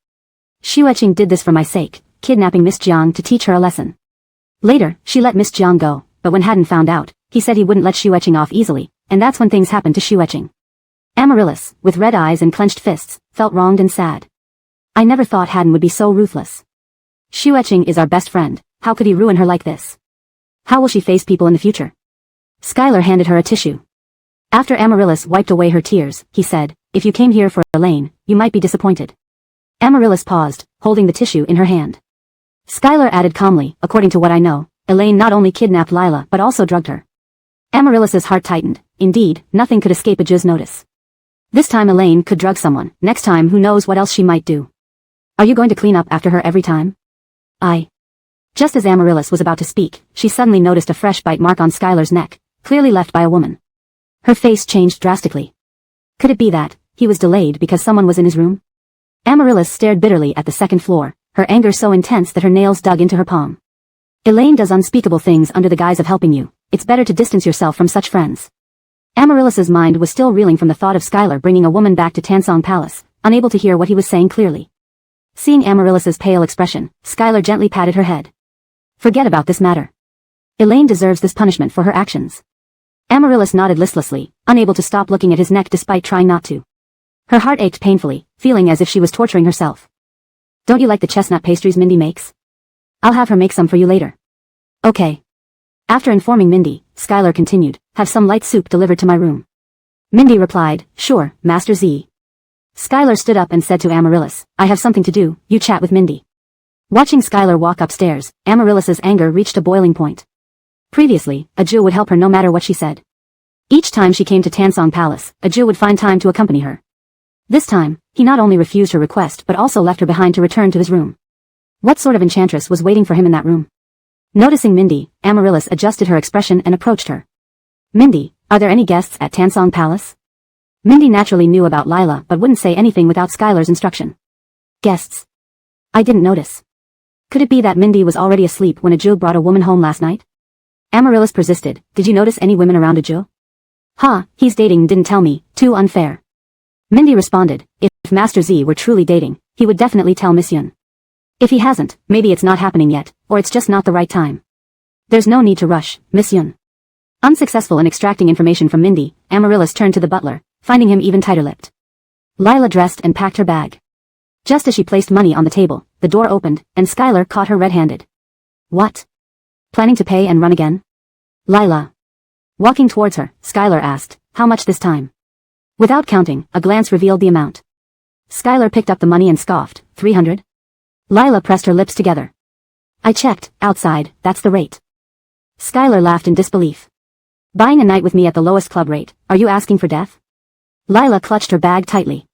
Shueching did this for my sake, kidnapping Miss Jiang to teach her a lesson. Later, she let Miss Jiang go, but when Haddon found out, he said he wouldn't let Shueching off easily, and that's when things happened to Shueching. Amaryllis, with red eyes and clenched fists, felt wronged and sad. I never thought Haddon would be so ruthless. Shueching is our best friend, how could he ruin her like this? How will she face people in the future? Skylar handed her a tissue. After Amaryllis wiped away her tears, he said, if you came here for Elaine, you might be disappointed. Amaryllis paused, holding the tissue in her hand. Skylar added calmly, according to what I know, Elaine not only kidnapped Lila but also drugged her. Amaryllis's heart tightened. Indeed, nothing could escape Aju's notice. This time Elaine could drug someone, next time who knows what else she might do. Are you going to clean up after her every time? Just as Amaryllis was about to speak, she suddenly noticed a fresh bite mark on Skylar's neck, clearly left by a woman. Her face changed drastically. Could it be that he was delayed because someone was in his room? Amaryllis stared bitterly at the second floor, her anger so intense that her nails dug into her palm. Elaine does unspeakable things under the guise of helping you. It's better to distance yourself from such friends. Amaryllis's mind was still reeling from the thought of Skylar bringing a woman back to Tansong Palace, unable to hear what he was saying clearly. Seeing Amaryllis's pale expression, Skylar gently patted her head. Forget about this matter. Elaine deserves this punishment for her actions. Amaryllis nodded listlessly, unable to stop looking at his neck despite trying not to. Her heart ached painfully, feeling as if she was torturing herself. Don't you like the chestnut pastries Mindy makes? I'll have her make some for you later. Okay. After informing Mindy, Skylar continued, have some light soup delivered to my room. Mindy replied, sure, Master Z. Skylar stood up and said to Amaryllis, I have something to do, you chat with Mindy. Watching Skylar walk upstairs, Amaryllis's anger reached a boiling point. Previously, a Jew would help her no matter what she said. Each time she came to Tansong Palace, a Jew would find time to accompany her. This time, he not only refused her request but also left her behind to return to his room. What sort of enchantress was waiting for him in that room? Noticing Mindy, Amaryllis adjusted her expression and approached her. Mindy, are there any guests at Tansong Palace? Mindy naturally knew about Lila but wouldn't say anything without Skylar's instruction. Guests? I didn't notice. Could it be that Mindy was already asleep when a Jew brought a woman home last night? Amaryllis persisted, did you notice any women around a Jew? Ha, he's dating didn't tell me, too unfair. Mindy responded, if Master Z were truly dating, he would definitely tell Miss Yun. If he hasn't, maybe it's not happening yet, or it's just not the right time. There's no need to rush, Miss Yun. Unsuccessful in extracting information from Mindy, Amaryllis turned to the butler, finding him even tighter-lipped. Lila dressed and packed her bag. Just as she placed money on the table, the door opened, and Skylar caught her red-handed. What? Planning to pay and run again? Lila. Walking towards her, Skylar asked, how much this time? Without counting, a glance revealed the amount. Skylar picked up the money and scoffed, 300? Lila pressed her lips together. I checked, outside, that's the rate. Skylar laughed in disbelief. Buying a night with me at the lowest club rate, are you asking for death? Lila clutched her bag tightly.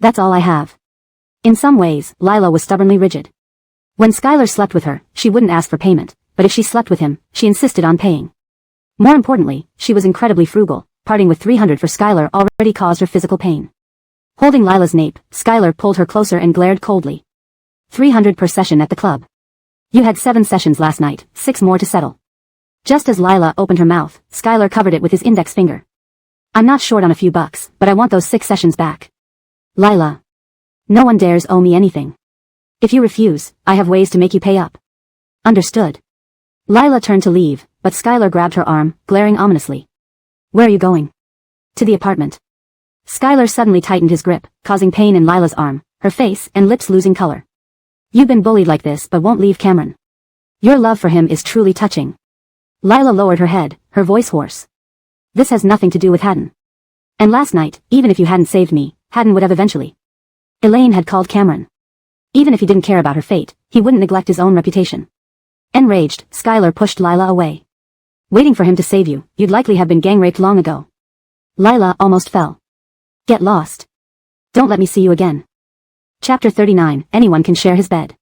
That's all I have. In some ways, Lila was stubbornly rigid. When Skylar slept with her, she wouldn't ask for payment, but if she slept with him, she insisted on paying. More importantly, she was incredibly frugal, parting with 300 for Skylar already caused her physical pain. Holding Lila's nape, Skylar pulled her closer and glared coldly. 300 per session at the club. You had 7 sessions last night, 6 more to settle. Just as Lila opened her mouth, Skylar covered it with his index finger. I'm not short on a few bucks, but I want those 6 sessions back. Lila. No one dares owe me anything. If you refuse, I have ways to make you pay up. Understood. Lila turned to leave, but Skylar grabbed her arm, glaring ominously. Where are you going? To the apartment. Skylar suddenly tightened his grip, causing pain in Lila's arm, her face and lips losing color. You've been bullied like this but won't leave Cameron. Your love for him is truly touching. Lila lowered her head, her voice hoarse. This has nothing to do with Haddon. And last night, even if you hadn't saved me, Haddon would have eventually. Elaine had called Cameron. Even if he didn't care about her fate, he wouldn't neglect his own reputation. Enraged, Skylar pushed Lila away. Waiting for him to save you, you'd likely have been gang-raped long ago. Lila almost fell. Get lost. Don't let me see you again. Chapter 39, Anyone Can Share His Bed.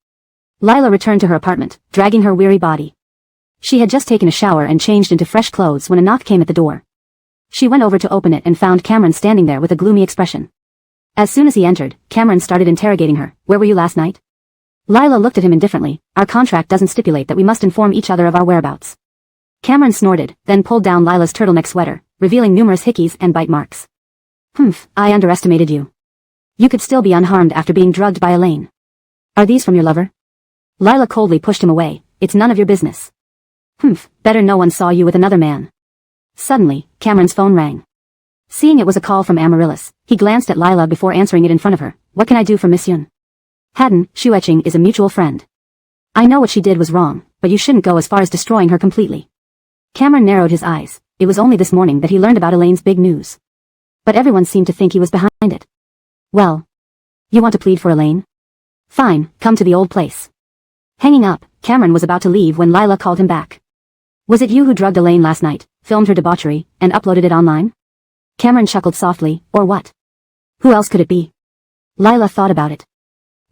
Lila returned to her apartment, dragging her weary body. She had just taken a shower and changed into fresh clothes when a knock came at the door. She went over to open it and found Cameron standing there with a gloomy expression. As soon as he entered, Cameron started interrogating her. Where were you last night? Lila looked at him indifferently. Our contract doesn't stipulate that we must inform each other of our whereabouts. Cameron snorted, then pulled down Lila's turtleneck sweater, revealing numerous hickeys and bite marks. I underestimated you. You could still be unharmed after being drugged by Elaine. Are these from your lover? Lila coldly pushed him away. It's none of your business. Better no one saw you with another man. Suddenly, Cameron's phone rang. Seeing it was a call from Amaryllis, he glanced at Lila before answering it in front of her. What can I do for Miss Yun? Haddon, Shueching is a mutual friend. I know what she did was wrong, but you shouldn't go as far as destroying her completely. Cameron narrowed his eyes. It was only this morning that he learned about Elaine's big news. But everyone seemed to think he was behind it. Well, you want to plead for Elaine? Fine, come to the old place. Hanging up, Cameron was about to leave when Lila called him back. Was it you who drugged Elaine last night, filmed her debauchery, and uploaded it online? Cameron chuckled softly, or what? Who else could it be? Lila thought about it.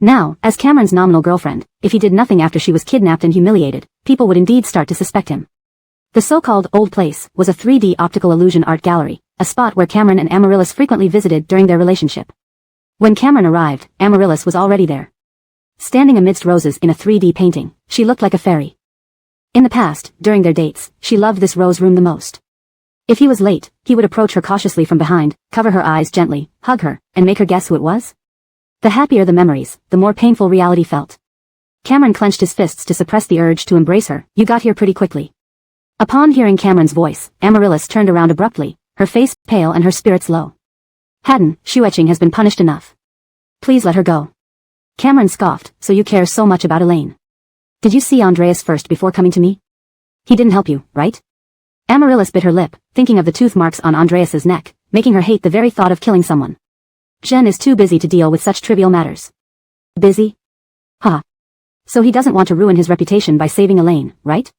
Now, as Cameron's nominal girlfriend, if he did nothing after she was kidnapped and humiliated, people would indeed start to suspect him. The so-called Old Place was a 3D optical illusion art gallery, a spot where Cameron and Amaryllis frequently visited during their relationship. When Cameron arrived, Amaryllis was already there. Standing amidst roses in a 3D painting, she looked like a fairy. In the past, during their dates, she loved this rose room the most. If he was late, he would approach her cautiously from behind, cover her eyes gently, hug her, and make her guess who it was. The happier the memories, the more painful reality felt. Cameron clenched his fists to suppress the urge to embrace her. You got here pretty quickly. Upon hearing Cameron's voice, Amaryllis turned around abruptly, her face pale and her spirits low. Haddon, shoe-etching has been punished enough. Please let her go. Cameron scoffed, so you care so much about Elaine. Did you see Andreas first before coming to me? He didn't help you, right? Amaryllis bit her lip, thinking of the tooth marks on Andreas's neck, making her hate the very thought of killing someone. Jen is too busy to deal with such trivial matters. Busy? Ha. So he doesn't want to ruin his reputation by saving Elaine, right?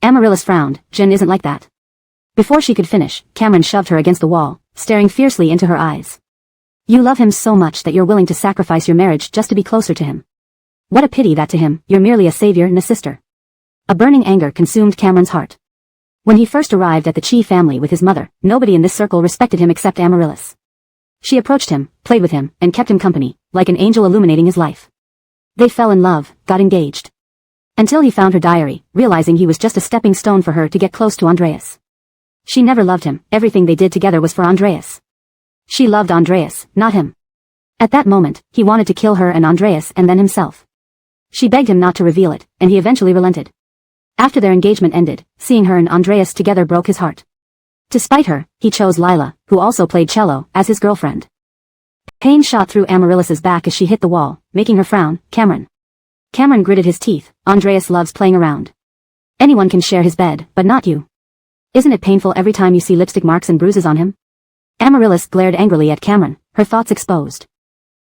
Amaryllis frowned. Jen isn't like that. Before she could finish, Cameron shoved her against the wall, staring fiercely into her eyes. You love him so much that you're willing to sacrifice your marriage just to be closer to him. What a pity that to him, you're merely a savior and a sister. A burning anger consumed Cameron's heart. When he first arrived at the Chi family with his mother, nobody in this circle respected him except Amaryllis. She approached him, played with him, and kept him company, like an angel illuminating his life. They fell in love, got engaged. Until he found her diary, realizing he was just a stepping stone for her to get close to Andreas. She never loved him, everything they did together was for Andreas. She loved Andreas, not him. At that moment, he wanted to kill her and Andreas and then himself. She begged him not to reveal it, and he eventually relented. After their engagement ended, seeing her and Andreas together broke his heart. To spite her, he chose Lila, who also played cello, as his girlfriend. Pain shot through Amaryllis's back as she hit the wall, making her frown. Cameron. Cameron gritted his teeth. Andreas loves playing around. Anyone can share his bed, but not you. Isn't it painful every time you see lipstick marks and bruises on him? Amaryllis glared angrily at Cameron, her thoughts exposed.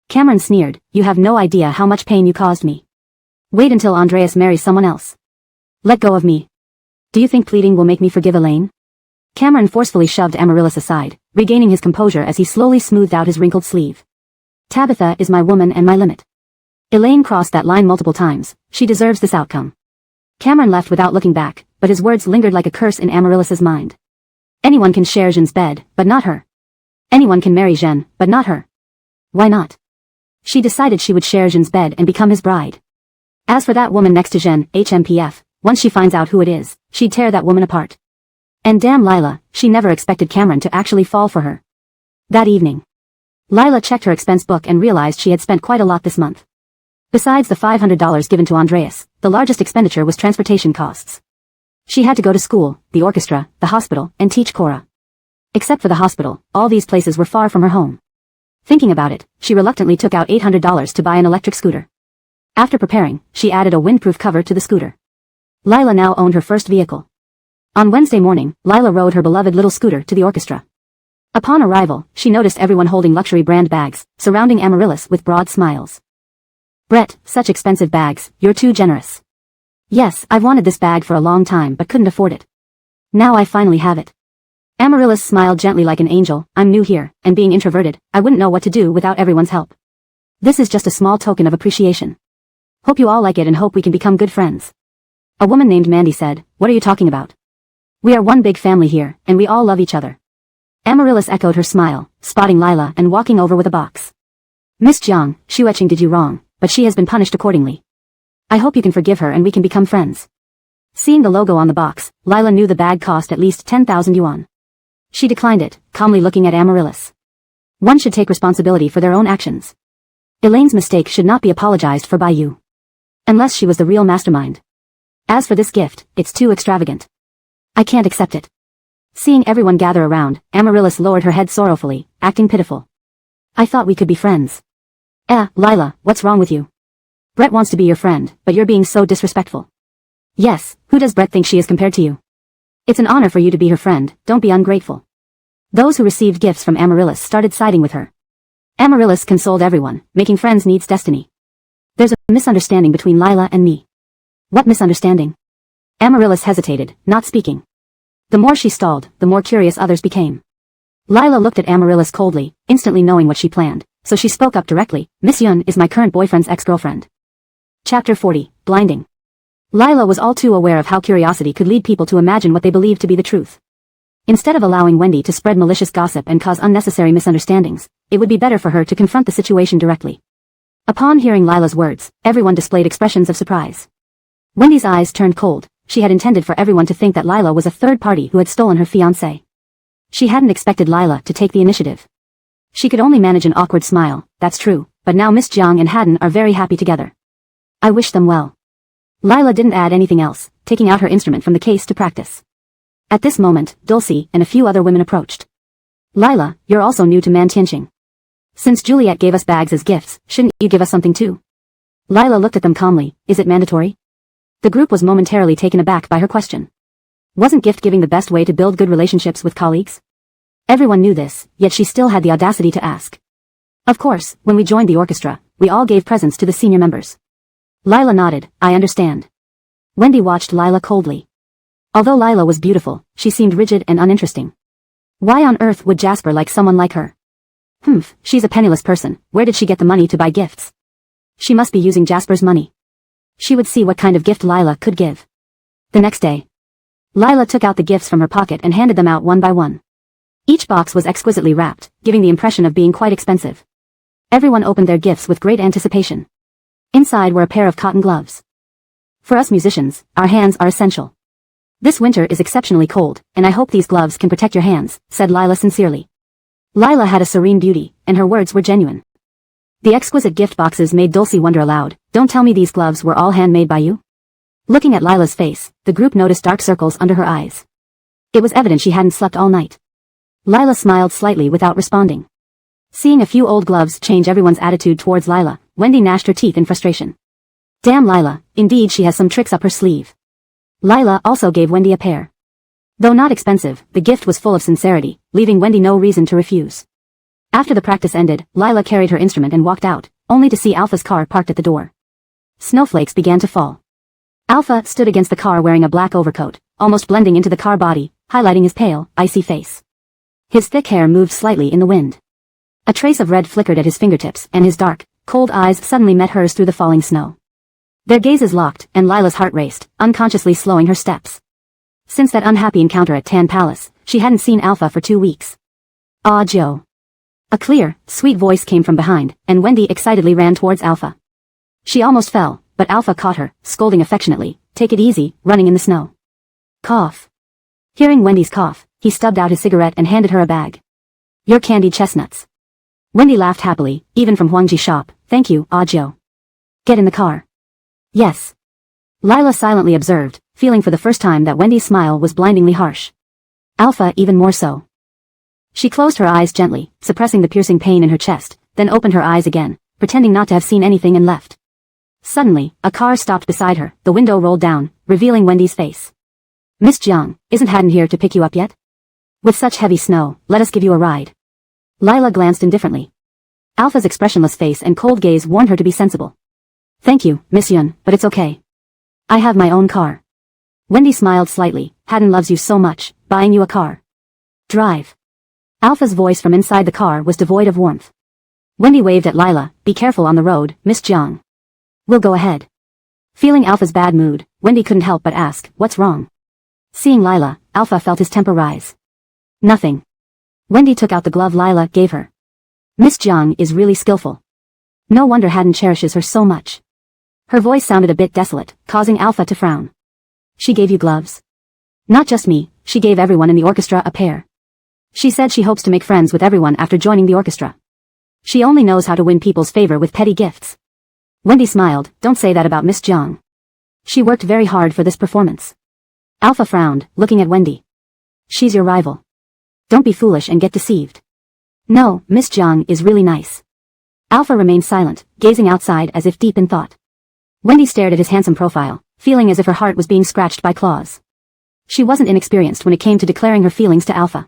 Cameron sneered. You have no idea how much pain you caused me. Wait until Andreas marries someone else. Let go of me. Do you think pleading will make me forgive Elaine? Cameron forcefully shoved Amaryllis aside, regaining his composure as he slowly smoothed out his wrinkled sleeve. Tabitha is my woman and my limit. Elaine crossed that line multiple times. She deserves this outcome. Cameron left without looking back, but his words lingered like a curse in Amaryllis's mind. Anyone can share Jean's bed, but not her. Anyone can marry Jean, but not her. Why not? She decided she would share Jean's bed and become his bride. As for that woman next to Jean, HMPF, once she finds out who it is, she'd tear that woman apart. And damn Lila, she never expected Cameron to actually fall for her. That evening, Lila checked her expense book and realized she had spent quite a lot this month. Besides the $500 given to Andreas, the largest expenditure was transportation costs. She had to go to school, the orchestra, the hospital, and teach Cora. Except for the hospital, all these places were far from her home. Thinking about it, she reluctantly took out $800 to buy an electric scooter. After preparing, she added a windproof cover to the scooter. Lila now owned her first vehicle. On Wednesday morning, Lila rode her beloved little scooter to the orchestra. Upon arrival, she noticed everyone holding luxury brand bags, surrounding Amaryllis with broad smiles. Brett, such expensive bags, you're too generous. Yes, I've wanted this bag for a long time but couldn't afford it. Now I finally have it. Amaryllis smiled gently like an angel. I'm new here, and being introverted, I wouldn't know what to do without everyone's help. This is just a small token of appreciation. Hope you all like it and hope we can become good friends. A woman named Mandy said, What are you talking about? We are one big family here, and we all love each other. Amaryllis echoed her smile, spotting Lila and walking over with a box. Miss Jiang, shoe-etching did you wrong, but she has been punished accordingly. I hope you can forgive her and we can become friends. Seeing the logo on the box, Lila knew the bag cost at least 10,000 yuan. She declined it, calmly looking at Amaryllis. One should take responsibility for their own actions. Elaine's mistake should not be apologized for by you. Unless she was the real mastermind. As for this gift, it's too extravagant. I can't accept it. Seeing everyone gather around, Amaryllis lowered her head sorrowfully, acting pitiful. I thought we could be friends. Lila, what's wrong with you? Brett wants to be your friend, but you're being so disrespectful. Yes, who does Brett think she is compared to you? It's an honor for you to be her friend, don't be ungrateful. Those who received gifts from Amaryllis started siding with her. Amaryllis consoled everyone, making friends needs destiny. There's a misunderstanding between Lila and me. What misunderstanding? Amaryllis hesitated, not speaking. The more she stalled, the more curious others became. Lila looked at Amaryllis coldly, instantly knowing what she planned, so she spoke up directly. Miss Yun is my current boyfriend's ex-girlfriend. Chapter 40, Blinding. Lila was all too aware of how curiosity could lead people to imagine what they believed to be the truth. Instead of allowing Wendy to spread malicious gossip and cause unnecessary misunderstandings, it would be better for her to confront the situation directly. Upon hearing Lila's words, everyone displayed expressions of surprise. Wendy's eyes turned cold. She had intended for everyone to think that Lila was a third party who had stolen her fiancé. She hadn't expected Lila to take the initiative. She could only manage an awkward smile, that's true, but now Miss Jiang and Haddon are very happy together. I wish them well. Lila didn't add anything else, taking out her instrument from the case to practice. At this moment, Dulcie and a few other women approached. Lila, you're also new to Mantianqing. Since Juliet gave us bags as gifts, shouldn't you give us something too? Lila looked at them calmly. Is it mandatory? The group was momentarily taken aback by her question. Wasn't gift-giving the best way to build good relationships with colleagues? Everyone knew this, yet she still had the audacity to ask. Of course, when we joined the orchestra, we all gave presents to the senior members. Lila nodded. I understand. Wendy watched Lila coldly. Although Lila was beautiful, she seemed rigid and uninteresting. Why on earth would Jasper like someone like her? She's a penniless person. Where did she get the money to buy gifts? She must be using Jasper's money. She would see what kind of gift Lila could give. The next day, Lila took out the gifts from her pocket and handed them out one by one. Each box was exquisitely wrapped, giving the impression of being quite expensive. Everyone opened their gifts with great anticipation. Inside were a pair of cotton gloves. For us musicians, our hands are essential. This winter is exceptionally cold, and I hope these gloves can protect your hands, said Lila sincerely. Lila had a serene beauty, and her words were genuine. The exquisite gift boxes made Dulcie wonder aloud. Don't tell me these gloves were all handmade by you? Looking at Lila's face, the group noticed dark circles under her eyes. It was evident she hadn't slept all night. Lila smiled slightly without responding. Seeing a few old gloves change everyone's attitude towards Lila, Wendy gnashed her teeth in frustration. Damn Lila, indeed she has some tricks up her sleeve. Lila also gave Wendy a pair. Though not expensive, the gift was full of sincerity, leaving Wendy no reason to refuse. After the practice ended, Lila carried her instrument and walked out, only to see Alpha's car parked at the door. Snowflakes began to fall. Alpha stood against the car wearing a black overcoat, almost blending into the car body, highlighting his pale, icy face. His thick hair moved slightly in the wind. A trace of red flickered at his fingertips, and his dark, cold eyes suddenly met hers through the falling snow. Their gazes locked, and Lila's heart raced, unconsciously slowing her steps. Since that unhappy encounter at Tan Palace, she hadn't seen Alpha for 2 weeks. Ah, Joe. A clear, sweet voice came from behind, and Wendy excitedly ran towards Alpha. She almost fell, but Alpha caught her, scolding affectionately. Take it easy, running in the snow. Cough. Hearing Wendy's cough, he stubbed out his cigarette and handed her a bag. Your candied chestnuts. Wendy laughed happily, even from Huangji's shop. Thank you, Ah Joe. Get in the car. Yes. Lila silently observed, feeling for the first time that Wendy's smile was blindingly harsh. Alpha even more so. She closed her eyes gently, suppressing the piercing pain in her chest, then opened her eyes again, pretending not to have seen anything and left. Suddenly, a car stopped beside her, the window rolled down, revealing Wendy's face. Miss Jiang, isn't Haddon here to pick you up yet? With such heavy snow, let us give you a ride. Lila glanced indifferently. Alpha's expressionless face and cold gaze warned her to be sensible. Thank you, Miss Yun, but it's okay. I have my own car. Wendy smiled slightly. Haddon loves you so much, buying you a car. Drive. Alpha's voice from inside the car was devoid of warmth. Wendy waved at Lila. Be careful on the road, Miss Jiang. We'll go ahead. Feeling Alpha's bad mood, Wendy couldn't help but ask, what's wrong? Seeing Lila, Alpha felt his temper rise. Nothing. Wendy took out the glove Lila gave her. Miss Jiang is really skillful. No wonder Haddon cherishes her so much. Her voice sounded a bit desolate, causing Alpha to frown. She gave you gloves? Not just me, she gave everyone in the orchestra a pair. She said she hopes to make friends with everyone after joining the orchestra. She only knows how to win people's favor with petty gifts. Wendy smiled. Don't say that about Miss Jiang. She worked very hard for this performance. Alpha frowned, looking at Wendy. She's your rival. Don't be foolish and get deceived. No, Miss Jiang is really nice. Alpha remained silent, gazing outside as if deep in thought. Wendy stared at his handsome profile, feeling as if her heart was being scratched by claws. She wasn't inexperienced when it came to declaring her feelings to Alpha.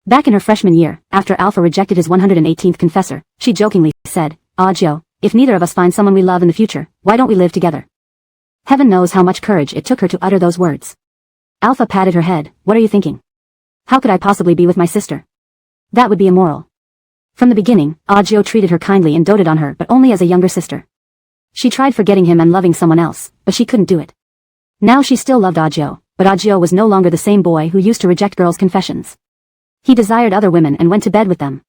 Back in her freshman year, after Alpha rejected his 118th confessor, she jokingly said, Ah Joe, if neither of us find someone we love in the future, why don't we live together? Heaven knows how much courage it took her to utter those words. Alpha patted her head. What are you thinking? How could I possibly be with my sister? That would be immoral. From the beginning, Ah Joe treated her kindly and doted on her, but only as a younger sister. She tried forgetting him and loving someone else, but she couldn't do it. Now she still loved Ah Joe, but Ah Joe was no longer the same boy who used to reject girls' confessions. He desired other women and went to bed with them.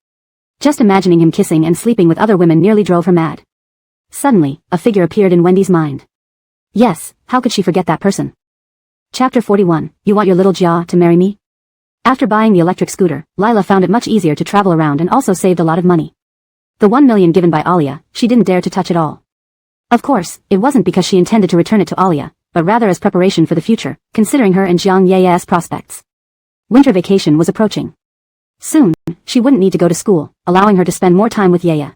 Just imagining him kissing and sleeping with other women nearly drove her mad. Suddenly, a figure appeared in Wendy's mind. Yes, how could she forget that person? Chapter 41, You want your little Jia to marry me? After buying the electric scooter, Lila found it much easier to travel around and also saved a lot of money. The 1 million given by Alia, she didn't dare to touch at all. Of course, it wasn't because she intended to return it to Alia, but rather as preparation for the future, considering her and Jiang Ye's prospects. Winter vacation was approaching. Soon, she wouldn't need to go to school, allowing her to spend more time with Ye.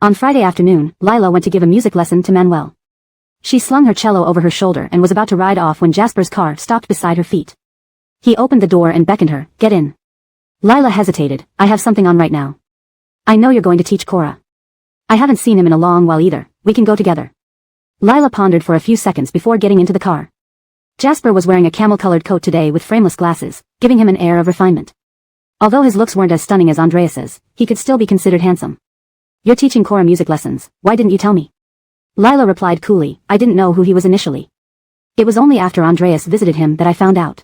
On Friday afternoon, Lila went to give a music lesson to Manuel. She slung her cello over her shoulder and was about to ride off when Jasper's car stopped beside her feet. He opened the door and beckoned her, "Get in." Lila hesitated. "I have something on right now." "I know you're going to teach Cora." "I haven't seen him in a long while either. We can go together." Lila pondered for a few seconds before getting into the car. Jasper was wearing a camel-colored coat today with frameless glasses, giving him an air of refinement. Although his looks weren't as stunning as Andreas's, he could still be considered handsome. "You're teaching Cora music lessons. Why didn't you tell me?" Lila replied coolly. "I didn't know who he was initially. It was only after Andreas visited him that I found out."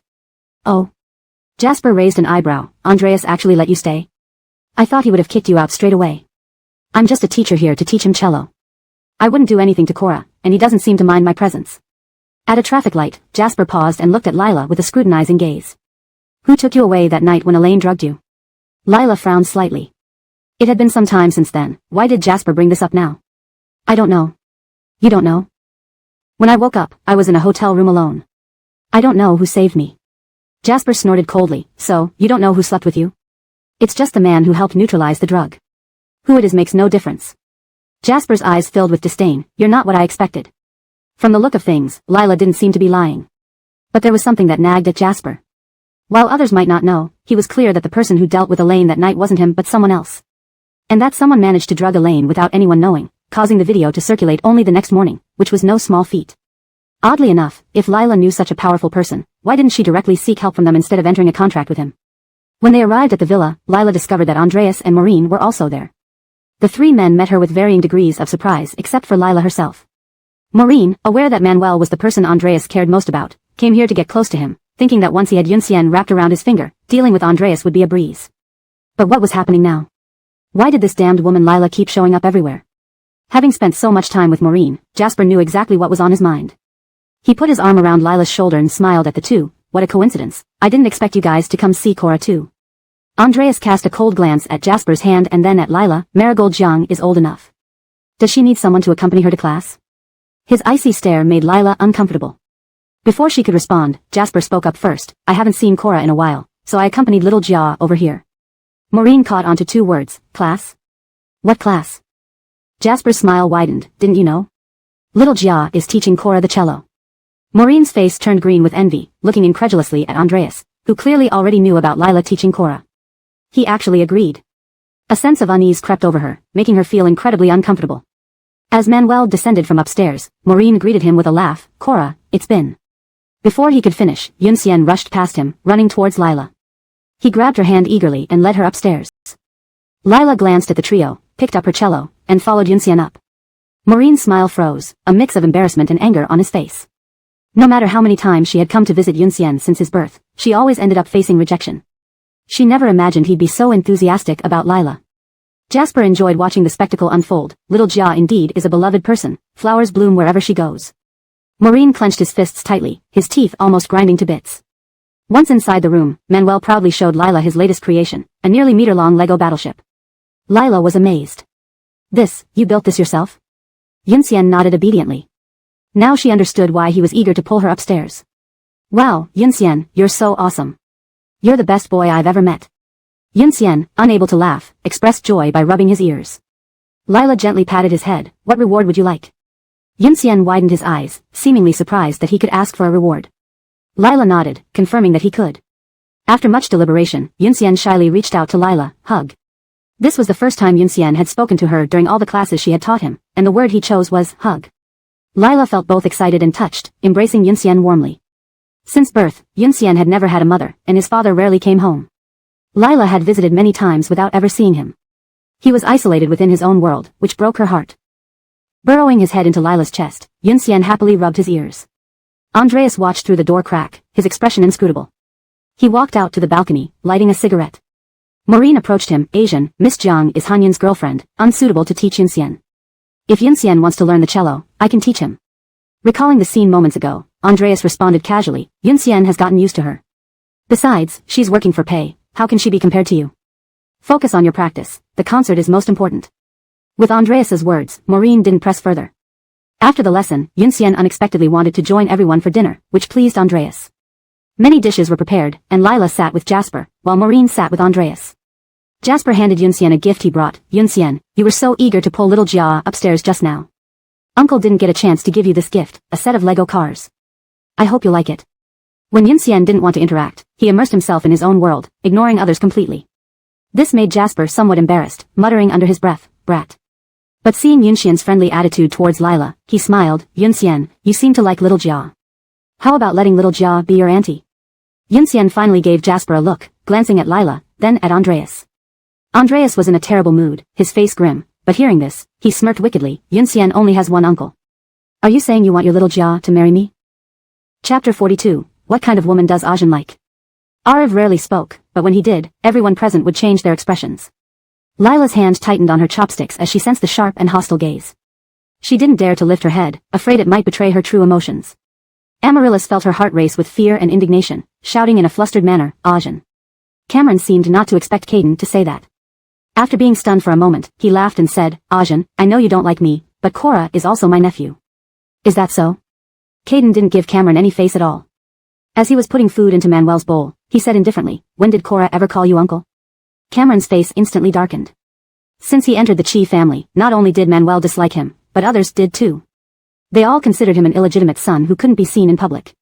"Oh." Jasper raised an eyebrow. "Andreas actually let you stay? I thought he would have kicked you out straight away." "I'm just a teacher here to teach him cello. I wouldn't do anything to Cora, and he doesn't seem to mind my presence." At a traffic light, Jasper paused and looked at Lila with a scrutinizing gaze. "Who took you away that night when Elaine drugged you?" Lila frowned slightly. It had been some time since then. Why did Jasper bring this up now? "I don't know." "You don't know?" "When I woke up, I was in a hotel room alone. I don't know who saved me." Jasper snorted coldly. "So, you don't know who slept with you?" "It's just the man who helped neutralize the drug. Who it is makes no difference." Jasper's eyes filled with disdain. "You're not what I expected." From the look of things, Lila didn't seem to be lying. But there was something that nagged at Jasper. While others might not know, he was clear that the person who dealt with Elaine that night wasn't him but someone else. And that someone managed to drug Elaine without anyone knowing, causing the video to circulate only the next morning, which was no small feat. Oddly enough, if Lila knew such a powerful person, why didn't she directly seek help from them instead of entering a contract with him? When they arrived at the villa, Lila discovered that Andreas and Maureen were also there. The three men met her with varying degrees of surprise except for Lila herself. Maureen, aware that Manuel was the person Andreas cared most about, came here to get close to him, thinking that once he had Yunxian wrapped around his finger, dealing with Andreas would be a breeze. But what was happening now? Why did this damned woman Lila keep showing up everywhere? Having spent so much time with Maureen, Jasper knew exactly what was on his mind. He put his arm around Lila's shoulder and smiled at the two. "What a coincidence. I didn't expect you guys to come see Cora too." Andreas cast a cold glance at Jasper's hand and then at Lila. "Marigold Jiang is old enough. Does she need someone to accompany her to class?" His icy stare made Lila uncomfortable. Before she could respond, Jasper spoke up first. "I haven't seen Cora in a while, so I accompanied little Jia over here." Maureen caught onto two words. "Class? What class?" Jasper's smile widened. "Didn't you know? Little Jia is teaching Cora the cello." Maureen's face turned green with envy, looking incredulously at Andreas, who clearly already knew about Lila teaching Cora. He actually agreed. A sense of unease crept over her, making her feel incredibly uncomfortable. As Manuel descended from upstairs, Maureen greeted him with a laugh. "Cora, it's been." Before he could finish, Yunxian rushed past him, running towards Lila. He grabbed her hand eagerly and led her upstairs. Lila glanced at the trio, picked up her cello, and followed Yunxian up. Maureen's smile froze, a mix of embarrassment and anger on his face. No matter how many times she had come to visit Yunxian since his birth, she always ended up facing rejection. She never imagined he'd be so enthusiastic about Lila. Jasper enjoyed watching the spectacle unfold. Little Jia indeed is a beloved person. Flowers bloom wherever she goes. Maureen clenched his fists tightly, his teeth almost grinding to bits. Once inside the room, Manuel proudly showed Lila his latest creation, a nearly meter-long Lego battleship. Lila was amazed. You built this yourself?" Yunxian nodded obediently. Now she understood why he was eager to pull her upstairs. "Wow, Yunxian, you're so awesome. You're the best boy I've ever met." Yunxian, unable to laugh, expressed joy by rubbing his ears. Lila gently patted his head. "What reward would you like?" Yunxian widened his eyes, seemingly surprised that he could ask for a reward. Lila nodded, confirming that he could. After much deliberation, Yunxian shyly reached out to Lila. "Hug." This was the first time Yunxian had spoken to her during all the classes she had taught him, and the word he chose was hug. Lila felt both excited and touched, embracing Yunxian warmly. Since birth, Yunxian had never had a mother, and his father rarely came home. Lila had visited many times without ever seeing him. He was isolated within his own world, which broke her heart. Burrowing his head into Lila's chest, Yunxian happily rubbed his ears. Andreas watched through the door crack, his expression inscrutable. He walked out to the balcony, lighting a cigarette. Maureen approached him. "Asian, Miss Jiang is Hanyan's girlfriend, unsuitable to teach Yunxian. If Yunxian wants to learn the cello, I can teach him." Recalling the scene moments ago, Andreas responded casually. "Yunxian has gotten used to her. Besides, she's working for pay, how can she be compared to you? Focus on your practice, the concert is most important. With Andreas's words, Maureen didn't press further. After the lesson, Yunxian unexpectedly wanted to join everyone for dinner, which pleased Andreas. Many dishes were prepared, and Lila sat with Jasper, while Maureen sat with Andreas. Jasper handed Yunxian a gift he brought. Yunxian, you were so eager to pull little Jia upstairs just now. Uncle didn't get a chance to give you this gift, a set of Lego cars. I hope you'll like it. When Yunxian didn't want to interact, he immersed himself in his own world, ignoring others completely. This made Jasper somewhat embarrassed, muttering under his breath, brat. But seeing Yunxian's friendly attitude towards Lila, he smiled. Yunxian, you seem to like little Jia. How about letting little Jia be your auntie? Yunxian finally gave Jasper a look, glancing at Lila, then at Andreas. Andreas was in a terrible mood, his face grim, but hearing this, he smirked wickedly. Yunxian only has one uncle. Are you saying you want your little Jia to marry me? Chapter 42, What kind of woman does Ajin like? Arav rarely spoke, but when he did, everyone present would change their expressions. Lila's hand tightened on her chopsticks as she sensed the sharp and hostile gaze. She didn't dare to lift her head, afraid it might betray her true emotions. Amaryllis felt her heart race with fear and indignation, shouting in a flustered manner, Ajin. Cameron seemed not to expect Caden to say that. After being stunned for a moment, he laughed and said, Ajin, I know you don't like me, but Cora is also my nephew. Is that so? Caden didn't give Cameron any face at all. As he was putting food into Manuel's bowl, he said indifferently, when did Cora ever call you uncle? Cameron's face instantly darkened. Since he entered the Chi family, not only did Manuel dislike him, but others did too. They all considered him an illegitimate son who couldn't be seen in public.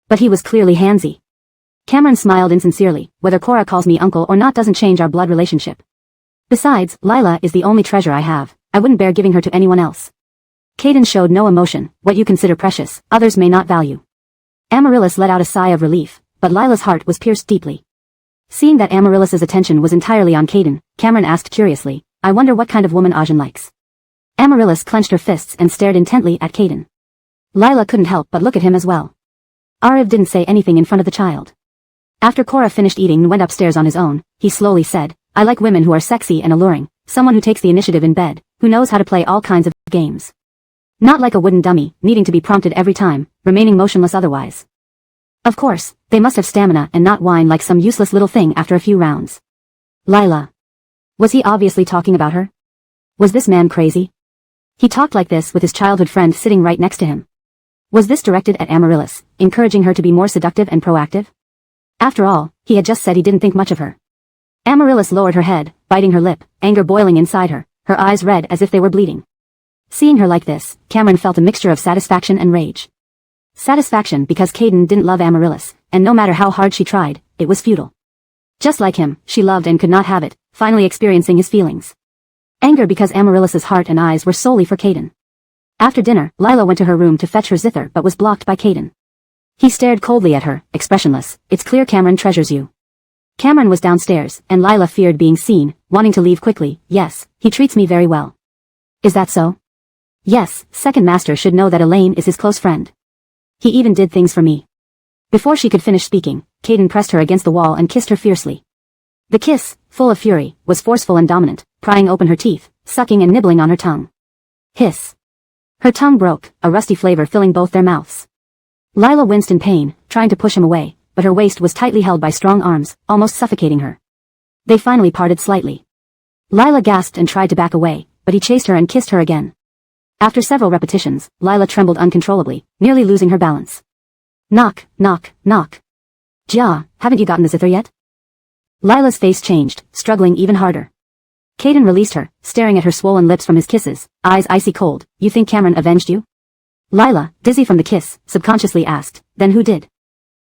But he was clearly handsy. Cameron smiled insincerely, whether Cora calls me uncle or not doesn't change our blood relationship. Besides, Lila is the only treasure I have, I wouldn't bear giving her to anyone else. Caden showed no emotion, what you consider precious, others may not value. Amaryllis let out a sigh of relief, but Lila's heart was pierced deeply. Seeing that Amaryllis's attention was entirely on Caden, Cameron asked curiously, I wonder what kind of woman Ajin likes. Amaryllis clenched her fists and stared intently at Caden. Lila couldn't help but look at him as well. Arav didn't say anything in front of the child. After Cora finished eating and went upstairs on his own, he slowly said, I like women who are sexy and alluring, someone who takes the initiative in bed, who knows how to play all kinds of games. Not like a wooden dummy, needing to be prompted every time, remaining motionless otherwise. Of course, they must have stamina and not whine like some useless little thing after a few rounds. Lila. Was he obviously talking about her? Was this man crazy? He talked like this with his childhood friend sitting right next to him. Was this directed at Amaryllis, encouraging her to be more seductive and proactive? After all, he had just said he didn't think much of her. Amaryllis lowered her head, biting her lip, anger boiling inside her, her eyes red as if they were bleeding. Seeing her like this, Cameron felt a mixture of satisfaction and rage. Satisfaction because Caden didn't love Amaryllis, and no matter how hard she tried, it was futile. Just like him, she loved and could not have it, finally experiencing his feelings. Anger because Amaryllis's heart and eyes were solely for Caden. After dinner, Lila went to her room to fetch her zither but was blocked by Caden. He stared coldly at her, expressionless. It's clear Cameron treasures you. Cameron was downstairs, and Lila feared being seen, wanting to leave quickly. Yes, he treats me very well. Is that so? Yes, second master should know that Elaine is his close friend. He even did things for me. Before she could finish speaking, Caden pressed her against the wall and kissed her fiercely. The kiss, full of fury, was forceful and dominant, prying open her teeth, sucking and nibbling on her tongue. Hiss. Her tongue broke, a rusty flavor filling both their mouths. Lila winced in pain, trying to push him away, but her waist was tightly held by strong arms, almost suffocating her. They finally parted slightly. Lila gasped and tried to back away, but he chased her and kissed her again. After several repetitions, Lila trembled uncontrollably, nearly losing her balance. Knock, knock, knock. Jia, haven't you gotten the zither yet? Lila's face changed, struggling even harder. Caden released her, staring at her swollen lips from his kisses, eyes icy cold. You think Cameron avenged you? Lila, dizzy from the kiss, subconsciously asked, then who did?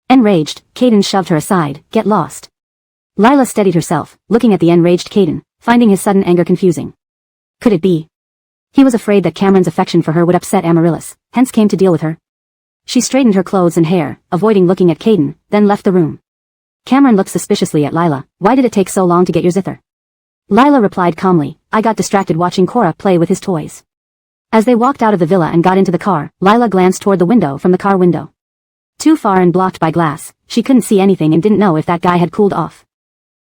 Enraged, Caden shoved her aside. Get lost. Lila steadied herself, looking at the enraged Caden, finding his sudden anger confusing. Could it be? He was afraid that Cameron's affection for her would upset Amaryllis, hence came to deal with her. She straightened her clothes and hair, avoiding looking at Caden, then left the room. Cameron looked suspiciously at Lila. Why did it take so long to get your zither? Lila replied calmly, I got distracted watching Cora play with his toys. As they walked out of the villa and got into the car, Lila glanced toward the window from the car window. Too far and blocked by glass, she couldn't see anything and didn't know if that guy had cooled off.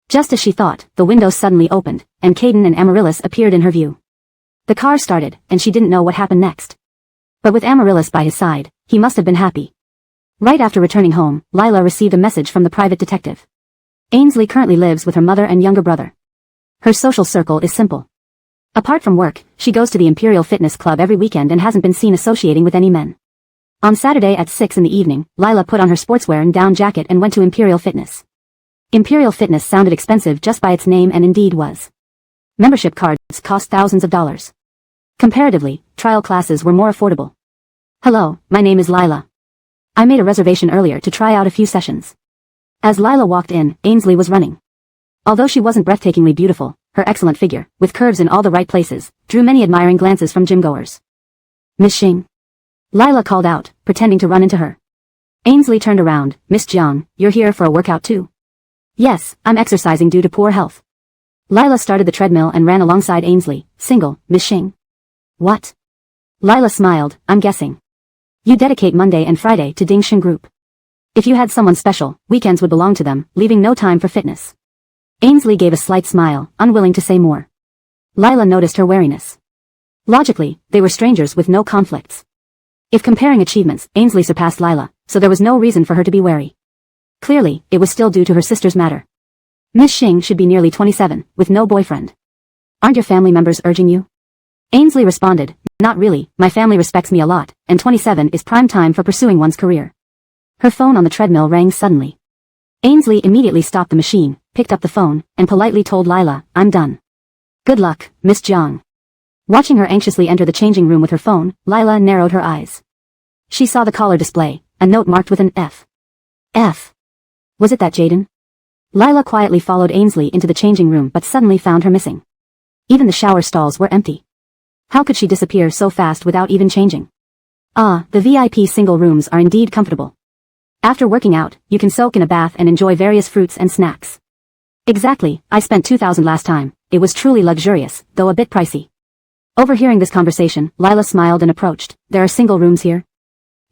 Just as she thought, the window suddenly opened, and Caden and Amaryllis appeared in her view. The car started, and she didn't know what happened next. But with Amaryllis by his side, he must have been happy. Right after returning home, Lila received a message from the private detective. Ainsley currently lives with her mother and younger brother. Her social circle is simple. Apart from work, she goes to the Imperial Fitness Club every weekend and hasn't been seen associating with any men. On Saturday at 6 in the evening, Lila put on her sportswear and down jacket and went to Imperial Fitness. Imperial Fitness sounded expensive just by its name and indeed was. Membership cards cost thousands of dollars. Comparatively, trial classes were more affordable. Hello, my name is Lila. I made a reservation earlier to try out a few sessions. As Lila walked in, Ainsley was running. Although she wasn't breathtakingly beautiful, her excellent figure, with curves in all the right places, drew many admiring glances from gym-goers. Miss Xing. Lila called out, pretending to run into her. Ainsley turned around. Miss Jiang, you're here for a workout too? Yes, I'm exercising due to poor health. Lila started the treadmill and ran alongside Ainsley. Single, Miss Xing. What? Lila smiled. I'm guessing. You dedicate Monday and Friday to Ding Shen Group. If you had someone special, weekends would belong to them, leaving no time for fitness. Ainsley gave a slight smile, unwilling to say more. Lila noticed her wariness. Logically, they were strangers with no conflicts. If comparing achievements, Ainsley surpassed Lila, so there was no reason for her to be wary. Clearly, it was still due to her sister's matter. Miss Xing should be nearly 27, with no boyfriend. Aren't your family members urging you? Ainsley responded, not really, my family respects me a lot, and 27 is prime time for pursuing one's career. Her phone on the treadmill rang suddenly. Ainsley immediately stopped the machine, picked up the phone, and politely told Lila, I'm done. Good luck, Miss Jiang. Watching her anxiously enter the changing room with her phone, Lila narrowed her eyes. She saw the caller display, a note marked with an F. F. Was it that Jaden? Lila quietly followed Ainsley into the changing room but suddenly found her missing. Even the shower stalls were empty. How could she disappear so fast without even changing? Ah, the VIP single rooms are indeed comfortable. After working out, you can soak in a bath and enjoy various fruits and snacks. Exactly, I spent $2,000 last time. It was truly luxurious, though a bit pricey. Overhearing this conversation, Lila smiled and approached. There are single rooms here?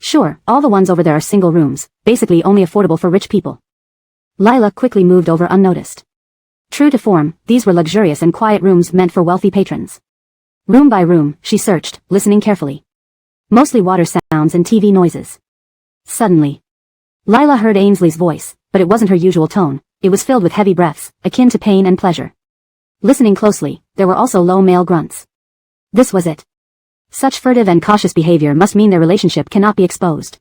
Sure, all the ones over there are single rooms, basically only affordable for rich people. Lila quickly moved over unnoticed. True to form, these were luxurious and quiet rooms meant for wealthy patrons. Room by room, she searched, listening carefully. Mostly water sounds and TV noises. Suddenly, Lila heard Ainsley's voice, but it wasn't her usual tone. It was filled with heavy breaths, akin to pain and pleasure. Listening closely, there were also low male grunts. This was it. Such furtive and cautious behavior must mean their relationship cannot be exposed.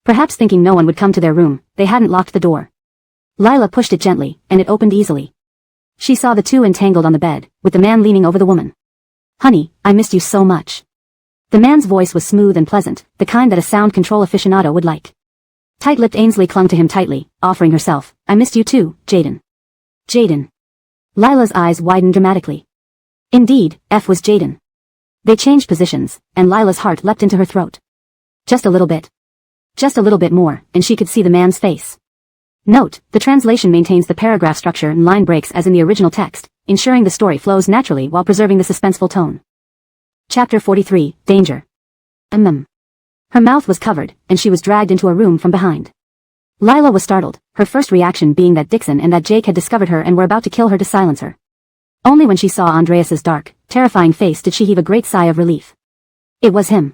Perhaps thinking no one would come to their room, they hadn't locked the door. Lila pushed it gently, and it opened easily. She saw the two entangled on the bed, with the man leaning over the woman. Honey, I missed you so much. The man's voice was smooth and pleasant, the kind that a sound control aficionado would like. Tight-lipped Ainsley clung to him tightly, offering herself. I missed you too, Jaden. Jaden. Lila's eyes widened dramatically. Indeed, F was Jaden. They changed positions, and Lila's heart leapt into her throat. Just a little bit. Just a little bit more, and she could see the man's face. Note, the translation maintains the paragraph structure and line breaks as in the original text, ensuring the story flows naturally while preserving the suspenseful tone. Chapter 43, Danger. Her mouth was covered, and she was dragged into a room from behind. Lila was startled, her first reaction being that Dixon and that Jake had discovered her and were about to kill her to silence her. Only when she saw Andreas's dark, terrifying face did she heave a great sigh of relief. It was him.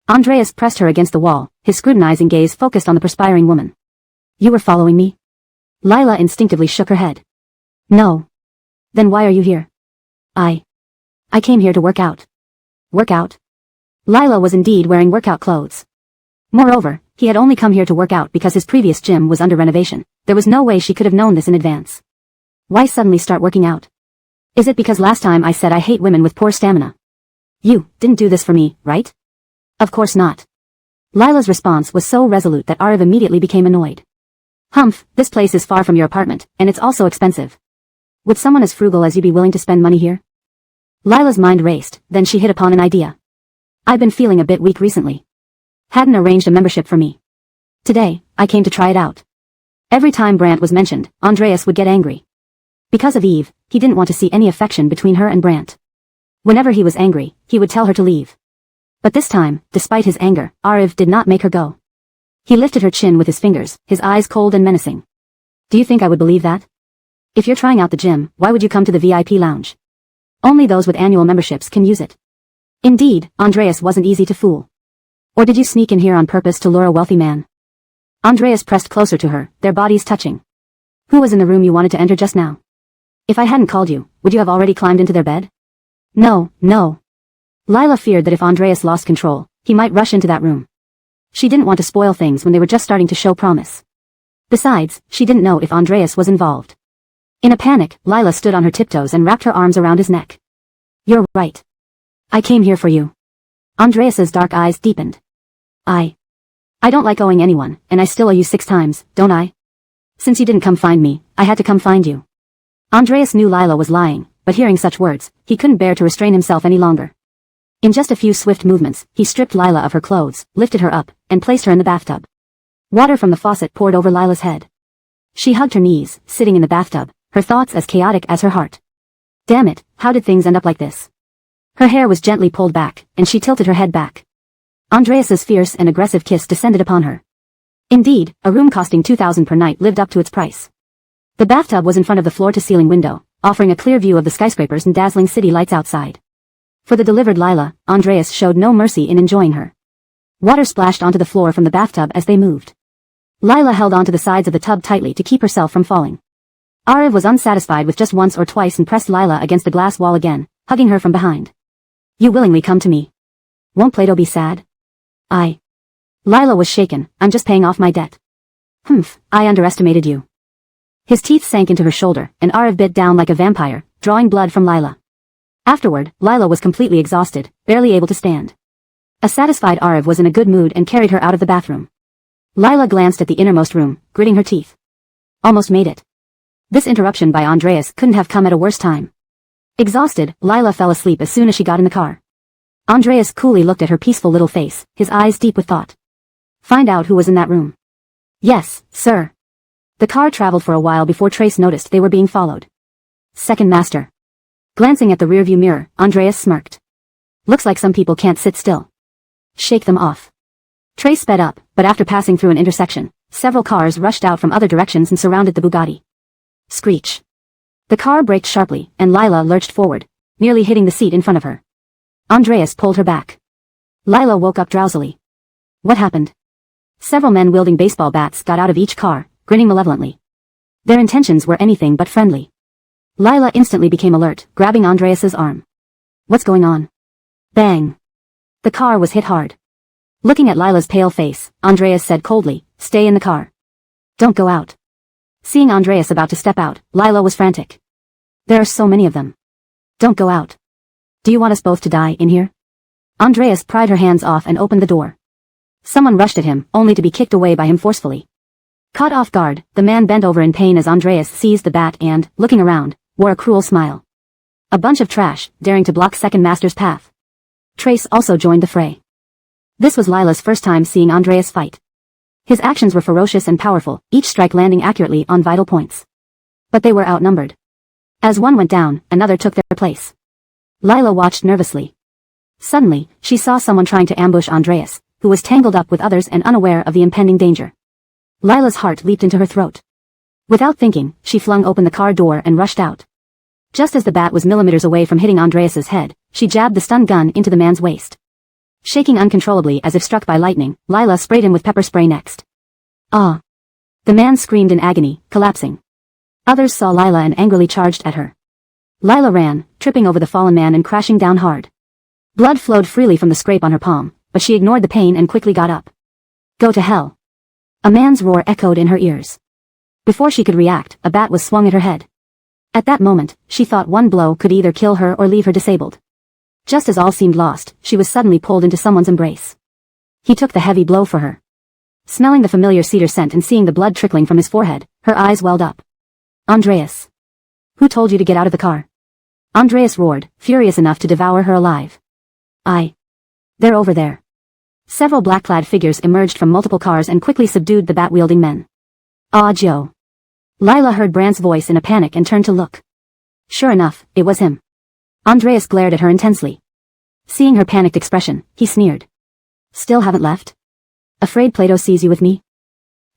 Andreas pressed her against the wall, his scrutinizing gaze focused on the perspiring woman. You were following me? Lila instinctively shook her head. No. Then why are you here? I came here to work out. Work out? Lila was indeed wearing workout clothes. Moreover, he had only come here to work out because his previous gym was under renovation. There was no way she could have known this in advance. Why suddenly start working out? Is it because last time I said I hate women with poor stamina? You didn't do this for me, right? Of course not. Lila's response was so resolute that Ariv immediately became annoyed. Humph, this place is far from your apartment, and it's also expensive. Would someone as frugal as you be willing to spend money here? Lila's mind raced, then she hit upon an idea. I've been feeling a bit weak recently. Hadn't arranged a membership for me. Today, I came to try it out. Every time Brandt was mentioned, Andreas would get angry. Because of Eve, he didn't want to see any affection between her and Brandt. Whenever he was angry, he would tell her to leave. But this time, despite his anger, Ariv did not make her go. He lifted her chin with his fingers, his eyes cold and menacing. Do you think I would believe that? If you're trying out the gym, why would you come to the VIP lounge? Only those with annual memberships can use it. Indeed, Andreas wasn't easy to fool. Or did you sneak in here on purpose to lure a wealthy man? Andreas pressed closer to her, their bodies touching. Who was in the room you wanted to enter just now? If I hadn't called you, would you have already climbed into their bed? No, no. Lila feared that if Andreas lost control, he might rush into that room. She didn't want to spoil things when they were just starting to show promise. Besides, she didn't know if Andreas was involved. In a panic, Lila stood on her tiptoes and wrapped her arms around his neck. You're right. I came here for you. Andreas's dark eyes deepened. I don't like owing anyone, and I still owe you 6 times, don't I? Since you didn't come find me, I had to come find you. Andreas knew Lila was lying, but hearing such words, he couldn't bear to restrain himself any longer. In just a few swift movements, he stripped Lila of her clothes, lifted her up, and placed her in the bathtub. Water from the faucet poured over Lila's head. She hugged her knees, sitting in the bathtub, her thoughts as chaotic as her heart. Damn it, how did things end up like this? Her hair was gently pulled back, and she tilted her head back. Andreas's fierce and aggressive kiss descended upon her. Indeed, a room costing $2,000 per night lived up to its price. The bathtub was in front of the floor-to-ceiling window, offering a clear view of the skyscrapers and dazzling city lights outside. For the delivered Lila, Andreas showed no mercy in enjoying her. Water splashed onto the floor from the bathtub as they moved. Lila held onto the sides of the tub tightly to keep herself from falling. Ariv was unsatisfied with just once or twice and pressed Lila against the glass wall again, hugging her from behind. You willingly come to me. Won't Plato be sad? Lila was shaken. I'm just paying off my debt. Humph, I underestimated you. His teeth sank into her shoulder, and Ariv bit down like a vampire, drawing blood from Lila. Afterward, Lila was completely exhausted, barely able to stand. A satisfied Ariv was in a good mood and carried her out of the bathroom. Lila glanced at the innermost room, gritting her teeth. Almost made it. This interruption by Andreas couldn't have come at a worse time. Exhausted, Lila fell asleep as soon as she got in the car. Andreas coolly looked at her peaceful little face, his eyes deep with thought. Find out who was in that room. Yes, sir. The car traveled for a while before Trace noticed they were being followed. Second master. Glancing at the rearview mirror, Andreas smirked. Looks like some people can't sit still. Shake them off. Trace sped up, but after passing through an intersection, several cars rushed out from other directions and surrounded the Bugatti. Screech. The car braked sharply, and Lila lurched forward, nearly hitting the seat in front of her. Andreas pulled her back. Lila woke up drowsily. What happened? Several men wielding baseball bats got out of each car, grinning malevolently. Their intentions were anything but friendly. Lila instantly became alert, grabbing Andreas's arm. What's going on? Bang. The car was hit hard. Looking at Lila's pale face, Andreas said coldly, stay in the car. Don't go out. Seeing Andreas about to step out, Lila was frantic. There are so many of them. Don't go out. Do you want us both to die in here? Andreas pried her hands off and opened the door. Someone rushed at him, only to be kicked away by him forcefully. Caught off guard, the man bent over in pain as Andreas seized the bat and, looking around, wore a cruel smile. A bunch of trash, daring to block Second Master's path. Trace also joined the fray. This was Lila's first time seeing Andreas fight. His actions were ferocious and powerful, each strike landing accurately on vital points. But they were outnumbered. As one went down, another took their place. Lila watched nervously. Suddenly, she saw someone trying to ambush Andreas, who was tangled up with others and unaware of the impending danger. Lila's heart leaped into her throat. Without thinking, she flung open the car door and rushed out. Just as the bat was millimeters away from hitting Andreas's head, she jabbed the stun gun into the man's waist. Shaking uncontrollably as if struck by lightning, Lila sprayed him with pepper spray next. Ah! The man screamed in agony, collapsing. Others saw Lila and angrily charged at her. Lila ran, tripping over the fallen man and crashing down hard. Blood flowed freely from the scrape on her palm, but she ignored the pain and quickly got up. Go to hell. A man's roar echoed in her ears. Before she could react, a bat was swung at her head. At that moment, she thought one blow could either kill her or leave her disabled. Just as all seemed lost, she was suddenly pulled into someone's embrace. He took the heavy blow for her. Smelling the familiar cedar scent and seeing the blood trickling from his forehead, her eyes welled up. Andreas. Who told you to get out of the car? Andreas roared, furious enough to devour her alive. They're over there. Several black-clad figures emerged from multiple cars and quickly subdued the bat-wielding men. Ah, Joe. Lila heard Brandt's voice in a panic and turned to look. Sure enough, it was him. Andreas glared at her intensely. Seeing her panicked expression, he sneered. Still haven't left? Afraid Plato sees you with me?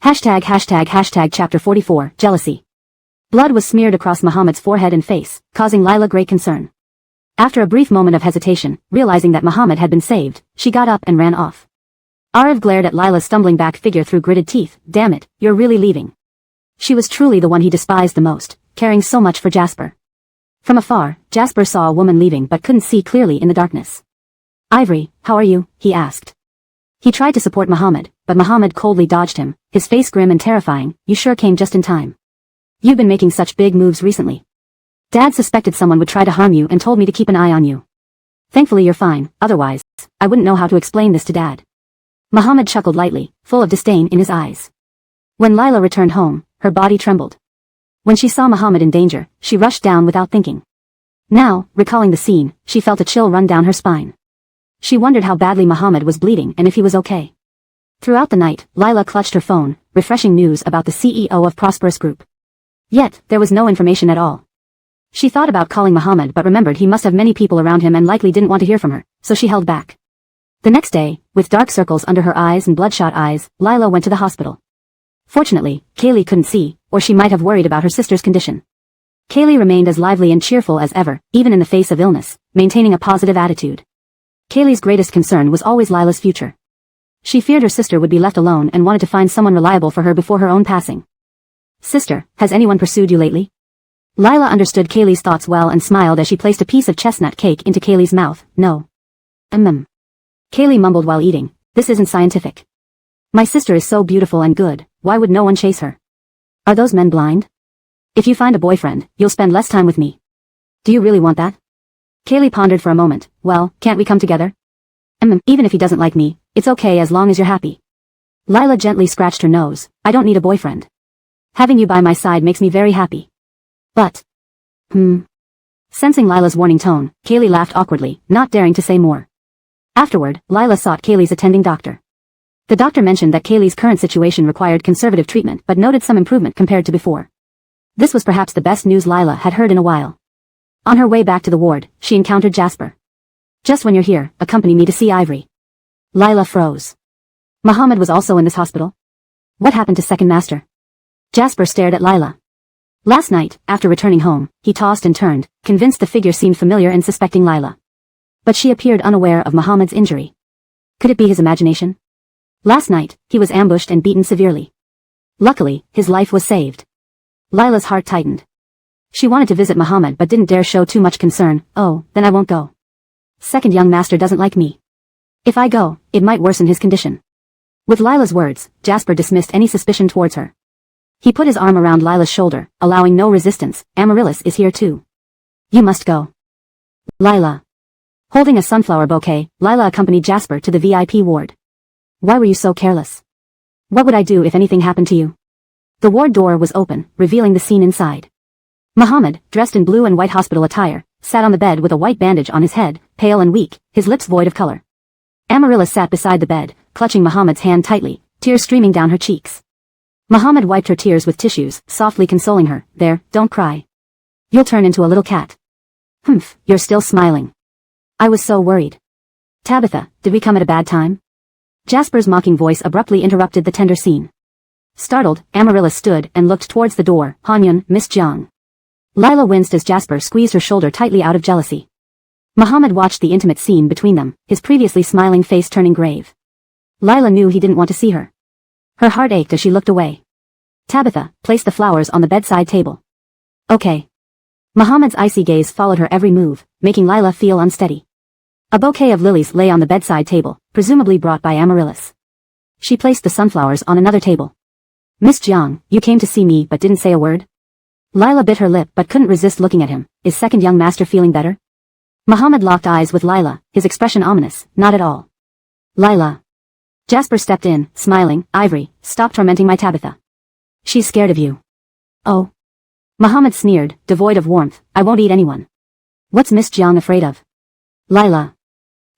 #### Chapter 44, Jealousy. Blood was smeared across Muhammad's forehead and face, causing Lila great concern. After a brief moment of hesitation, realizing that Muhammad had been saved, she got up and ran off. Arif glared at Lila's stumbling back figure through gritted teeth. Damn it, you're really leaving. She was truly the one he despised the most, caring so much for Jasper. From afar, Jasper saw a woman leaving but couldn't see clearly in the darkness. Ivory, how are you? He asked. He tried to support Muhammad, but Muhammad coldly dodged him, his face grim and terrifying. You sure came just in time. You've been making such big moves recently. Dad suspected someone would try to harm you and told me to keep an eye on you. Thankfully you're fine, otherwise, I wouldn't know how to explain this to Dad. Muhammad chuckled lightly, full of disdain in his eyes. When Lila returned home, her body trembled. When she saw Muhammad in danger, she rushed down without thinking. Now, recalling the scene, she felt a chill run down her spine. She wondered how badly Muhammad was bleeding and if he was okay. Throughout the night, Lila clutched her phone, refreshing news about the CEO of Prosperous Group. Yet, there was no information at all. She thought about calling Muhammad but remembered he must have many people around him and likely didn't want to hear from her, so she held back. The next day, with dark circles under her eyes and bloodshot eyes, Lila went to the hospital. Fortunately, Kaylee couldn't see, or she might have worried about her sister's condition. Kaylee remained as lively and cheerful as ever, even in the face of illness, maintaining a positive attitude. Kaylee's greatest concern was always Lila's future. She feared her sister would be left alone and wanted to find someone reliable for her before her own passing. Sister, has anyone pursued you lately? Lila understood Kaylee's thoughts well and smiled as she placed a piece of chestnut cake into Kaylee's mouth. No. Kaylee mumbled while eating. This isn't scientific. My sister is so beautiful and good, why would no one chase her? Are those men blind? If you find a boyfriend, you'll spend less time with me. Do you really want that? Kaylee pondered for a moment. Well, can't we come together? Even if he doesn't like me, it's okay as long as you're happy. Lila gently scratched her nose. I don't need a boyfriend. Having you by my side makes me very happy. But... Sensing Lila's warning tone, Kaylee laughed awkwardly, not daring to say more. Afterward, Lila sought Kaylee's attending doctor. The doctor mentioned that Kaylee's current situation required conservative treatment but noted some improvement compared to before. This was perhaps the best news Lila had heard in a while. On her way back to the ward, she encountered Jasper. Just when you're here, accompany me to see Ivory. Lila froze. Muhammad was also in this hospital? What happened to Second Master? Jasper stared at Lila. Last night, after returning home, he tossed and turned, convinced the figure seemed familiar and suspecting Lila. But she appeared unaware of Muhammad's injury. Could it be his imagination? Last night, he was ambushed and beaten severely. Luckily, his life was saved. Lila's heart tightened. She wanted to visit Muhammad but didn't dare show too much concern. Oh, then I won't go. Second young master doesn't like me. If I go, it might worsen his condition. With Lila's words, Jasper dismissed any suspicion towards her. He put his arm around Lila's shoulder, allowing no resistance. Amaryllis is here too. You must go. Lila. Holding a sunflower bouquet, Lila accompanied Jasper to the VIP ward. Why were you so careless? What would I do if anything happened to you? The ward door was open, revealing the scene inside. Muhammad, dressed in blue and white hospital attire, sat on the bed with a white bandage on his head, pale and weak, his lips void of color. Amaryllis sat beside the bed, clutching Muhammad's hand tightly, tears streaming down her cheeks. Muhammad wiped her tears with tissues, softly consoling her. There, don't cry. You'll turn into a little cat. You're still smiling. I was so worried. Tabitha, did we come at a bad time? Jasper's mocking voice abruptly interrupted the tender scene. Startled, Amaryllis stood and looked towards the door. Hanyun, Miss Jiang. Lila winced as Jasper squeezed her shoulder tightly out of jealousy. Muhammad watched the intimate scene between them, his previously smiling face turning grave. Lila knew he didn't want to see her. Her heart ached as she looked away. Tabitha, place the flowers on the bedside table. Okay. Muhammad's icy gaze followed her every move, making Lila feel unsteady. A bouquet of lilies lay on the bedside table, presumably brought by Amaryllis. She placed the sunflowers on another table. Miss Jiang, you came to see me but didn't say a word? Lila bit her lip but couldn't resist looking at him. Is second young master feeling better? Muhammad locked eyes with Lila, his expression ominous. Not at all. Lila. Jasper stepped in, smiling. Ivory, stop tormenting my Tabitha. She's scared of you. Oh. Muhammad sneered, devoid of warmth. I won't eat anyone. What's Miss Jiang afraid of? Lila.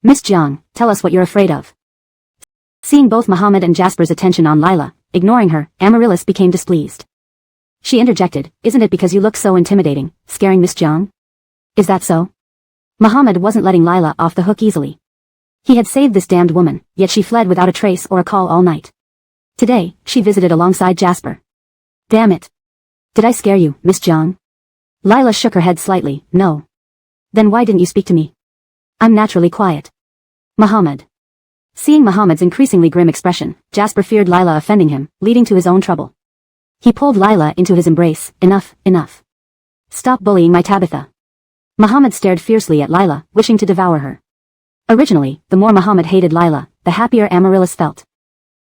Miss Jiang, tell us what you're afraid of. Seeing both Muhammad and Jasper's attention on Lila, ignoring her, Amaryllis became displeased. She interjected, isn't it because you look so intimidating, scaring Miss Jiang? Is that so? Muhammad wasn't letting Lila off the hook easily. He had saved this damned woman, yet she fled without a trace or a call all night. Today, she visited alongside Jasper. Damn it. Did I scare you, Miss Jiang? Lila shook her head slightly. No. Then why didn't you speak to me? I'm naturally quiet. Muhammad. Seeing Muhammad's increasingly grim expression, Jasper feared Lila offending him, leading to his own trouble. He pulled Lila into his embrace. Enough, enough. Stop bullying my Tabitha. Muhammad stared fiercely at Lila, wishing to devour her. Originally, the more Muhammad hated Lila, the happier Amaryllis felt.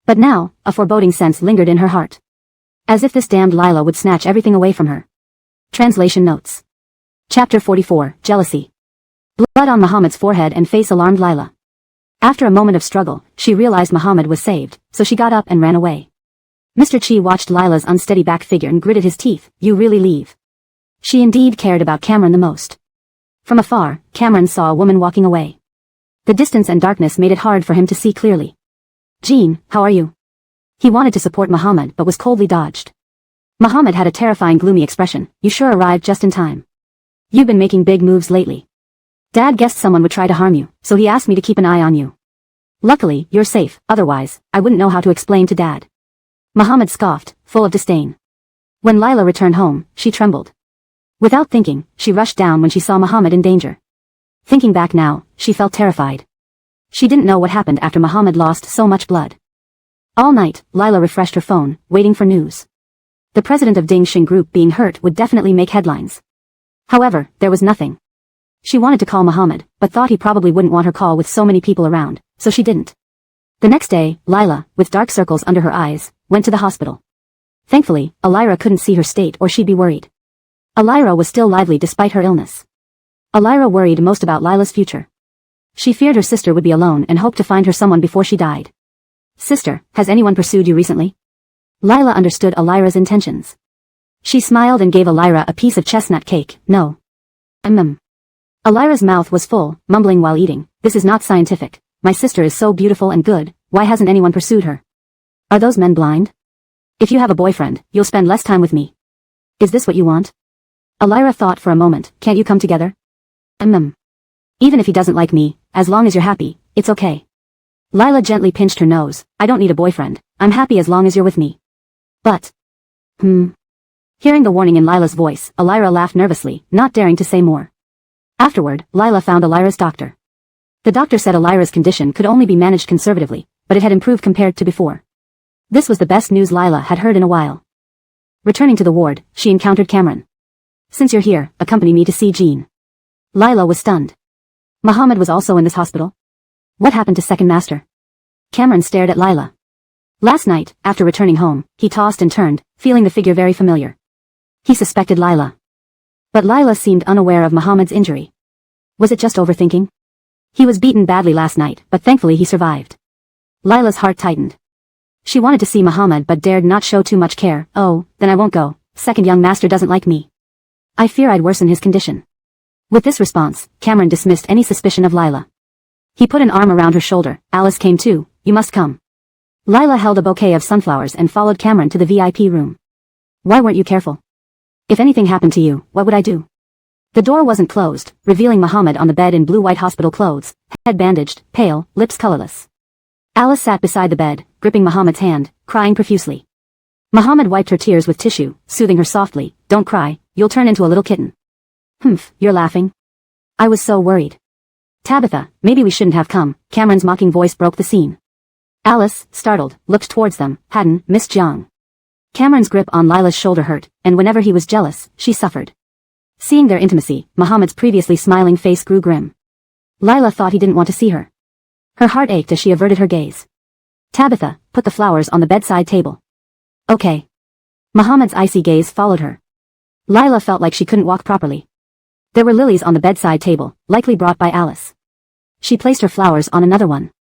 But now, a foreboding sense lingered in her heart. As if this damned Lila would snatch everything away from her. Translation notes. Chapter 44, Jealousy. Blood on Muhammad's forehead and face alarmed Lila. After a moment of struggle, she realized Muhammad was saved, so she got up and ran away. Mr. Chi watched Lila's unsteady back figure and gritted his teeth. You really leave. She indeed cared about Cameron the most. From afar, Cameron saw a woman walking away. The distance and darkness made it hard for him to see clearly. Jean, how are you? He wanted to support Muhammad but was coldly dodged. Muhammad had a terrifying gloomy expression. You sure arrived just in time. You've been making big moves lately. Dad guessed someone would try to harm you, so he asked me to keep an eye on you. Luckily, you're safe, otherwise, I wouldn't know how to explain to Dad. Muhammad scoffed, full of disdain. When Lila returned home, she trembled. Without thinking, she rushed down when she saw Muhammad in danger. Thinking back now, she felt terrified. She didn't know what happened after Muhammad lost so much blood. All night, Lila refreshed her phone, waiting for news. The president of Ding Xing Group being hurt would definitely make headlines. However, there was nothing. She wanted to call Muhammad, but thought he probably wouldn't want her call with so many people around, so she didn't. The next day, Lila, with dark circles under her eyes, went to the hospital. Thankfully, Alira couldn't see her state or she'd be worried. Alira was still lively despite her illness. Alira worried most about Lila's future. She feared her sister would be alone and hoped to find her someone before she died. Sister, has anyone pursued you recently? Lila understood Alira's intentions. She smiled and gave Alira a piece of chestnut cake. No. Alira's mouth was full, mumbling while eating. This is not scientific. My sister is so beautiful and good, why hasn't anyone pursued her? Are those men blind? If you have a boyfriend, you'll spend less time with me. Is this what you want? Alira thought for a moment. Can't you come together? Even if he doesn't like me, as long as you're happy, it's okay. Lila gently pinched her nose. I don't need a boyfriend. I'm happy as long as you're with me. But... Hearing the warning in Lila's voice, Alira laughed nervously, not daring to say more. Afterward, Lila found Alira's doctor. The doctor said Alira's condition could only be managed conservatively, but it had improved compared to before. This was the best news Lila had heard in a while. Returning to the ward, she encountered Cameron. Since you're here, accompany me to see Jean. Lila was stunned. Muhammad was also in this hospital? What happened to Second Master? Cameron stared at Lila. Last night, after returning home, he tossed and turned, feeling the figure very familiar. He suspected Lila. But Lila seemed unaware of Muhammad's injury. Was it just overthinking? He was beaten badly last night, but thankfully he survived. Lila's heart tightened. She wanted to see Muhammad but dared not show too much care. Oh, then I won't go. Second young master doesn't like me. I fear I'd worsen his condition. With this response, Cameron dismissed any suspicion of Lila. He put an arm around her shoulder. Alice came too. You must come. Lila held a bouquet of sunflowers and followed Cameron to the VIP room. Why weren't you careful? If anything happened to you, what would I do? The door wasn't closed, revealing Muhammad on the bed in blue-white hospital clothes, head bandaged, pale, lips colorless. Alice sat beside the bed, gripping Muhammad's hand, crying profusely. Muhammad wiped her tears with tissue, soothing her softly. Don't cry, you'll turn into a little kitten. You're laughing? I was so worried. Tabitha, maybe we shouldn't have come. Cameron's mocking voice broke the scene. Alice, startled, looked towards them. Hadden, Miss Jiang. Cameron's grip on Lila's shoulder hurt, and whenever he was jealous, she suffered. Seeing their intimacy, Muhammad's previously smiling face grew grim. Lila thought he didn't want to see her. Her heart ached as she averted her gaze. Tabitha, put the flowers on the bedside table. Okay. Muhammad's icy gaze followed her. Lila felt like she couldn't walk properly. There were lilies on the bedside table, likely brought by Alice. She placed her flowers on another one.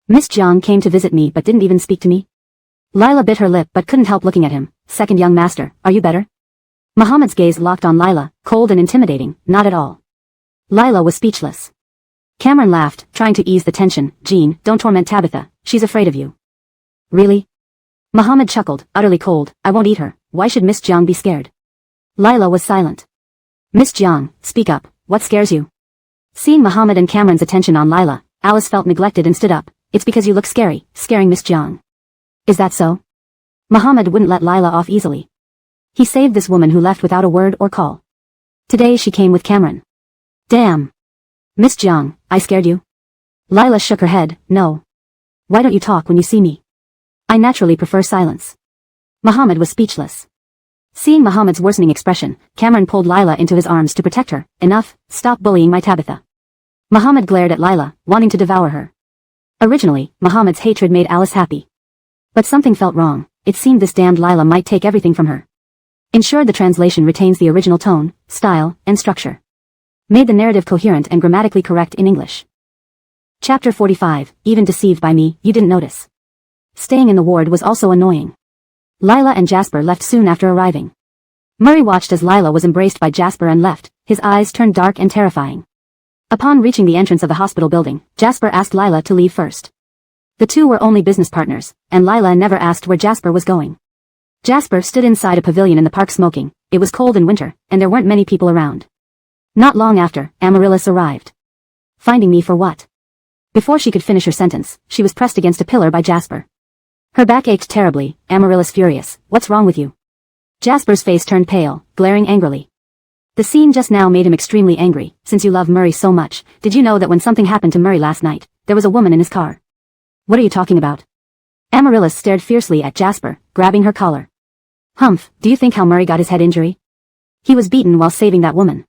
Miss Jiang came to visit me but didn't even speak to me. Lila bit her lip but couldn't help looking at him. Second young master, are you better? Muhammad's gaze locked on Lila, cold and intimidating. Not at all. Lila was speechless. Cameron laughed, trying to ease the tension. Jean, don't torment Tabitha, she's afraid of you. Really? Muhammad chuckled, utterly cold. I won't eat her. Why should Miss Jiang be scared? Lila was silent. Miss Jiang, speak up. What scares you? Seeing Muhammad and Cameron's attention on Lila, Alice felt neglected and stood up. It's because you look scary, scaring Miss Jiang. Is that so? Muhammad wouldn't let Lila off easily. He saved this woman who left without a word or call. Today she came with Cameron. Damn. Miss Jiang, I scared you? Lila shook her head. No. Why don't you talk when you see me? I naturally prefer silence. Muhammad was speechless. Seeing Muhammad's worsening expression, Cameron pulled Lila into his arms to protect her. Enough, stop bullying my Tabitha. Muhammad glared at Lila, wanting to devour her. Originally, Muhammad's hatred made Alice happy. But something felt wrong. It seemed this damned Lila might take everything from her. Ensured the translation retains the original tone, style, and structure. Made the narrative coherent and grammatically correct in English. Chapter 45, Even deceived by me, you didn't notice. Staying in the ward was also annoying. Lila and Jasper left soon after arriving. Murray watched as Lila was embraced by Jasper and left, his eyes turned dark and terrifying. Upon reaching the entrance of the hospital building, Jasper asked Lila to leave first. The two were only business partners, and Lila never asked where Jasper was going. Jasper stood inside a pavilion in the park smoking. It was cold in winter, and there weren't many people around. Not long after, Amaryllis arrived. Finding me for what? Before she could finish her sentence, she was pressed against a pillar by Jasper. Her back ached terribly, Amaryllis furious. What's wrong with you? Jasper's face turned pale, glaring angrily. The scene just now made him extremely angry. Since you love Murray so much, did you know that when something happened to Murray last night, there was a woman in his car? What are you talking about? Amaryllis stared fiercely at Jasper, grabbing her collar. Humph, do you think how Murray got his head injury? He was beaten while saving that woman.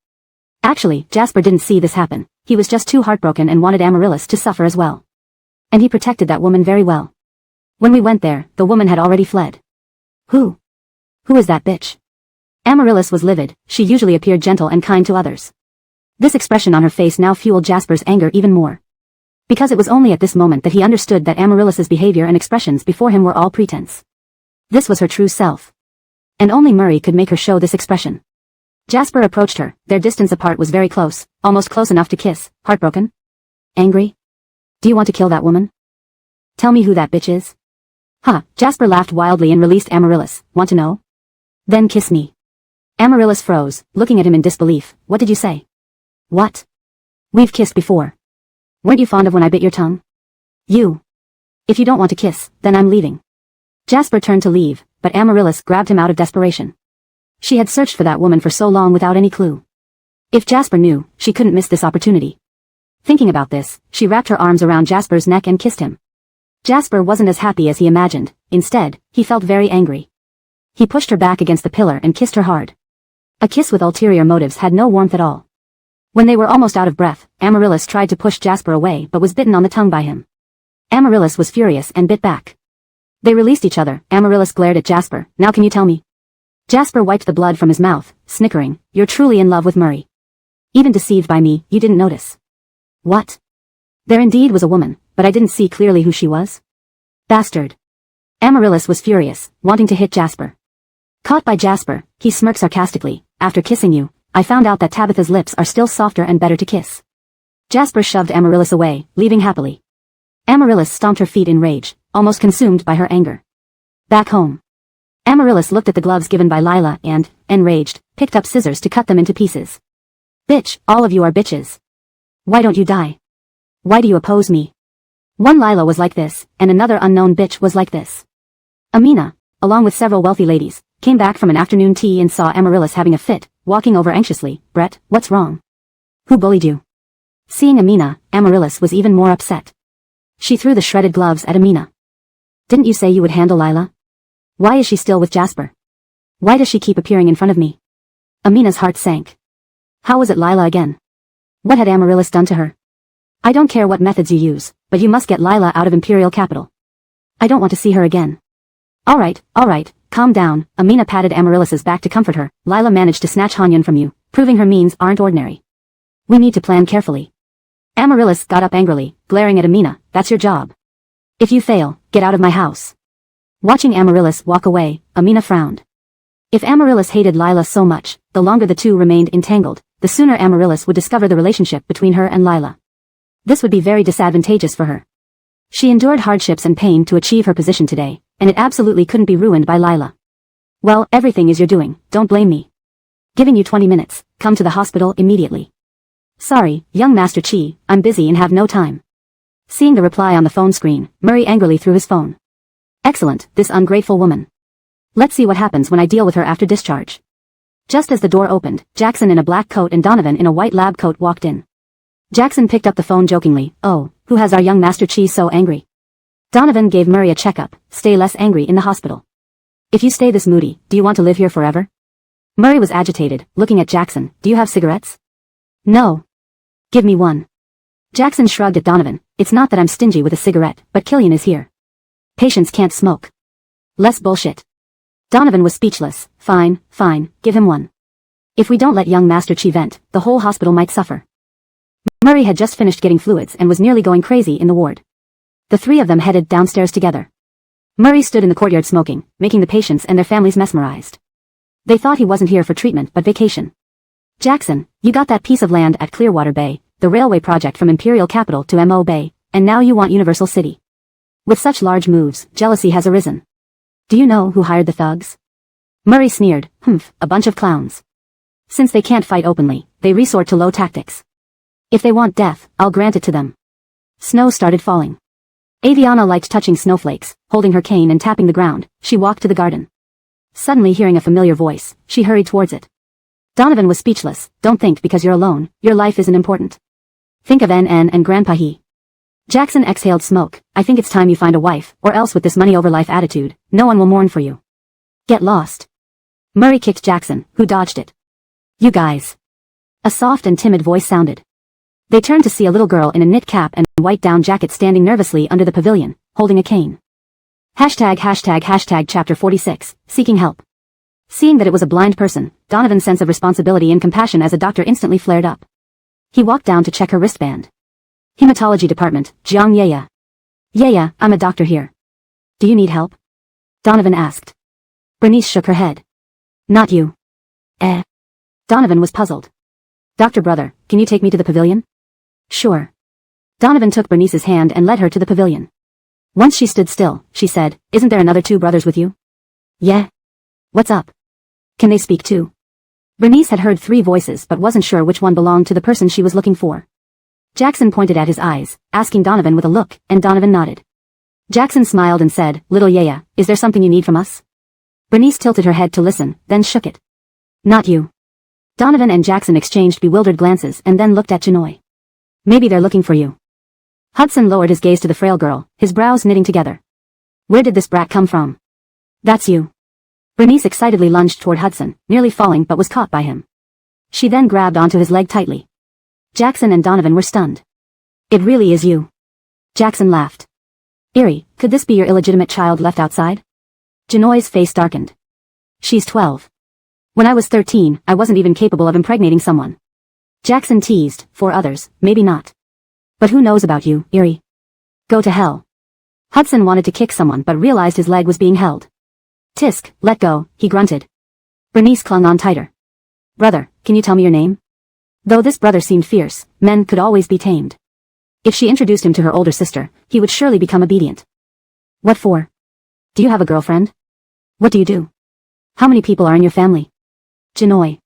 Actually, Jasper didn't see this happen. He was just too heartbroken and wanted Amaryllis to suffer as well. And he protected that woman very well. When we went there, the woman had already fled. Who? Who is that bitch? Amaryllis was livid. She usually appeared gentle and kind to others. This expression on her face now fueled Jasper's anger even more. Because it was only at this moment that he understood that Amaryllis's behavior and expressions before him were all pretense. This was her true self. And only Murray could make her show this expression. Jasper approached her. Their distance apart was very close, almost close enough to kiss. Heartbroken? Angry? Do you want to kill that woman? Tell me who that bitch is. Huh, Jasper laughed wildly and released Amaryllis. Want to know? Then kiss me. Amaryllis froze, looking at him in disbelief. What did you say? What? We've kissed before. Weren't you fond of when I bit your tongue? You. If you don't want to kiss, then I'm leaving. Jasper turned to leave, but Amaryllis grabbed him out of desperation. She had searched for that woman for so long without any clue. If Jasper knew, she couldn't miss this opportunity. Thinking about this, she wrapped her arms around Jasper's neck and kissed him. Jasper wasn't as happy as he imagined. Instead, he felt very angry. He pushed her back against the pillar and kissed her hard. A kiss with ulterior motives had no warmth at all. When they were almost out of breath, Amaryllis tried to push Jasper away but was bitten on the tongue by him. Amaryllis was furious and bit back. They released each other. Amaryllis glared at Jasper. Now can you tell me? Jasper wiped the blood from his mouth, snickering. You're truly in love with Murray. Even deceived by me, you didn't notice. What? There indeed was a woman, but I didn't see clearly who she was. Bastard. Amaryllis was furious, wanting to hit Jasper. Caught by Jasper, he smirked sarcastically. After kissing you, I found out that Tabitha's lips are still softer and better to kiss. Jasper shoved Amaryllis away, leaving happily. Amaryllis stomped her feet in rage, almost consumed by her anger. Back home. Amaryllis looked at the gloves given by Lila and, enraged, picked up scissors to cut them into pieces. Bitch, all of you are bitches. Why don't you die? Why do you oppose me? One Lila was like this, and another unknown bitch was like this. Amina, along with several wealthy ladies, came back from an afternoon tea and saw Amaryllis having a fit, walking over anxiously. Brett, what's wrong? Who bullied you? Seeing Amina, Amaryllis was even more upset. She threw the shredded gloves at Amina. Didn't you say you would handle Lila? Why is she still with Jasper? Why does she keep appearing in front of me? Amina's heart sank. How was it Lila again? What had Amaryllis done to her? I don't care what methods you use, but you must get Lila out of Imperial Capital. I don't want to see her again. Alright, calm down. Amina patted Amaryllis's back to comfort her. Lila managed to snatch Hanyan from you, proving her means aren't ordinary. We need to plan carefully. Amaryllis got up angrily, glaring at Amina. That's your job. If you fail, get out of my house. Watching Amaryllis walk away, Amina frowned. If Amaryllis hated Lila so much, the longer the two remained entangled, the sooner Amaryllis would discover the relationship between her and Lila. This would be very disadvantageous for her. She endured hardships and pain to achieve her position today, and it absolutely couldn't be ruined by Lila. Well, everything is your doing, don't blame me. Giving you 20 minutes, come to the hospital immediately. Sorry, young Master Chi, I'm busy and have no time. Seeing the reply on the phone screen, Murray angrily threw his phone. Excellent, this ungrateful woman. Let's see what happens when I deal with her after discharge. Just as the door opened, Jackson in a black coat and Donovan in a white lab coat walked in. Jackson picked up the phone jokingly. Oh, who has our young Master Chi so angry? Donovan gave Murray a checkup. Stay less angry in the hospital. If you stay this moody, do you want to live here forever? Murray was agitated, looking at Jackson. Do you have cigarettes? No. Give me one. Jackson shrugged at Donovan. It's not that I'm stingy with a cigarette, but Killian is here. Patients can't smoke. Less bullshit. Donovan was speechless. Fine, give him one. If we don't let young Master Chi vent, the whole hospital might suffer. Murray had just finished getting fluids and was nearly going crazy in the ward. The three of them headed downstairs together. Murray stood in the courtyard smoking, making the patients and their families mesmerized. They thought he wasn't here for treatment but vacation. Jackson, you got that piece of land at Clearwater Bay, the railway project from Imperial Capital to M.O. Bay, and now you want Universal City. With such large moves, jealousy has arisen. Do you know who hired the thugs? Murray sneered. A bunch of clowns. Since they can't fight openly, they resort to low tactics. If they want death, I'll grant it to them. Snow started falling. Aviana liked touching snowflakes, holding her cane and tapping the ground. She walked to the garden. Suddenly hearing a familiar voice, she hurried towards it. Donovan was speechless. Don't think because you're alone, your life isn't important. Think of NN and Grandpa He. Jackson exhaled smoke. I think it's time you find a wife, or else with this money over life attitude, no one will mourn for you. Get lost. Murray kicked Jackson, who dodged it. You guys. A soft and timid voice sounded. They turned to see a little girl in a knit cap and white down jacket standing nervously under the pavilion, holding a cane. Hashtag chapter 46, seeking help. Seeing that it was a blind person, Donovan's sense of responsibility and compassion as a doctor instantly flared up. He walked down to check her wristband. Hematology department, Jiang Yeya. Yeya, I'm a doctor here. Do you need help? Donovan asked. Bernice shook her head. Not you. Donovan was puzzled. Doctor brother, can you take me to the pavilion? Sure. Donovan took Bernice's hand and led her to the pavilion. Once she stood still, she said, Isn't there another two brothers with you? Yeah. What's up? Can they speak too? Bernice had heard three voices but wasn't sure which one belonged to the person she was looking for. Jackson pointed at his eyes, asking Donovan with a look, and Donovan nodded. Jackson smiled and said, Little Yeya, is there something you need from us? Bernice tilted her head to listen, then shook it. Not you. Donovan and Jackson exchanged bewildered glances and then looked at Janoy. Maybe they're looking for you. Hudson lowered his gaze to the frail girl, his brows knitting together. Where did this brat come from? That's you. Bernice excitedly lunged toward Hudson, nearly falling but was caught by him. She then grabbed onto his leg tightly. Jackson and Donovan were stunned. It really is you. Jackson laughed. Eerie, could this be your illegitimate child left outside? Janoy's face darkened. She's 12. When I was 13, I wasn't even capable of impregnating someone. Jackson teased, for others, maybe not. But who knows about you, Eerie? Go to hell. Hudson wanted to kick someone but realized his leg was being held. Tisk, let go, he grunted. Bernice clung on tighter. Brother, can you tell me your name? Though this brother seemed fierce, men could always be tamed. If she introduced him to her older sister, he would surely become obedient. What for? Do you have a girlfriend? What do you do? How many people are in your family? Janoy.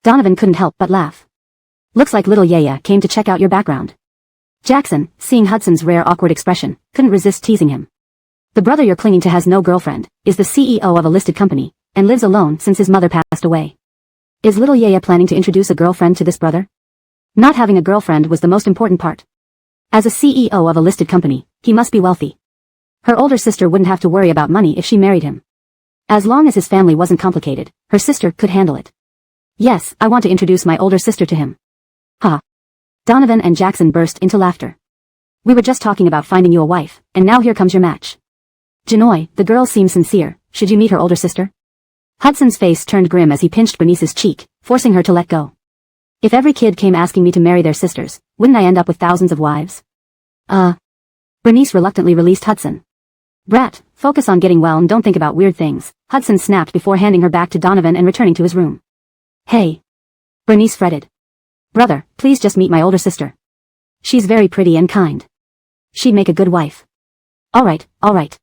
Donovan couldn't help but laugh. Looks like little Yeya came to check out your background. Jackson, seeing Hudson's rare awkward expression, couldn't resist teasing him. The brother you're clinging to has no girlfriend, is the CEO of a listed company, and lives alone since his mother passed away. Is little Yeya planning to introduce a girlfriend to this brother? Not having a girlfriend was the most important part. As a CEO of a listed company, he must be wealthy. Her older sister wouldn't have to worry about money if she married him. As long as his family wasn't complicated, her sister could handle it. Yes, I want to introduce my older sister to him. Ha. Donovan and Jackson burst into laughter. We were just talking about finding you a wife, and now here comes your match. Janoy, the girl seems sincere, should you meet her older sister? Hudson's face turned grim as he pinched Bernice's cheek, forcing her to let go. If every kid came asking me to marry their sisters, wouldn't I end up with thousands of wives? Bernice reluctantly released Hudson. Brat, focus on getting well and don't think about weird things, Hudson snapped before handing her back to Donovan and returning to his room. Hey. Bernice fretted. Brother, please just meet my older sister. She's very pretty and kind. She'd make a good wife. All right.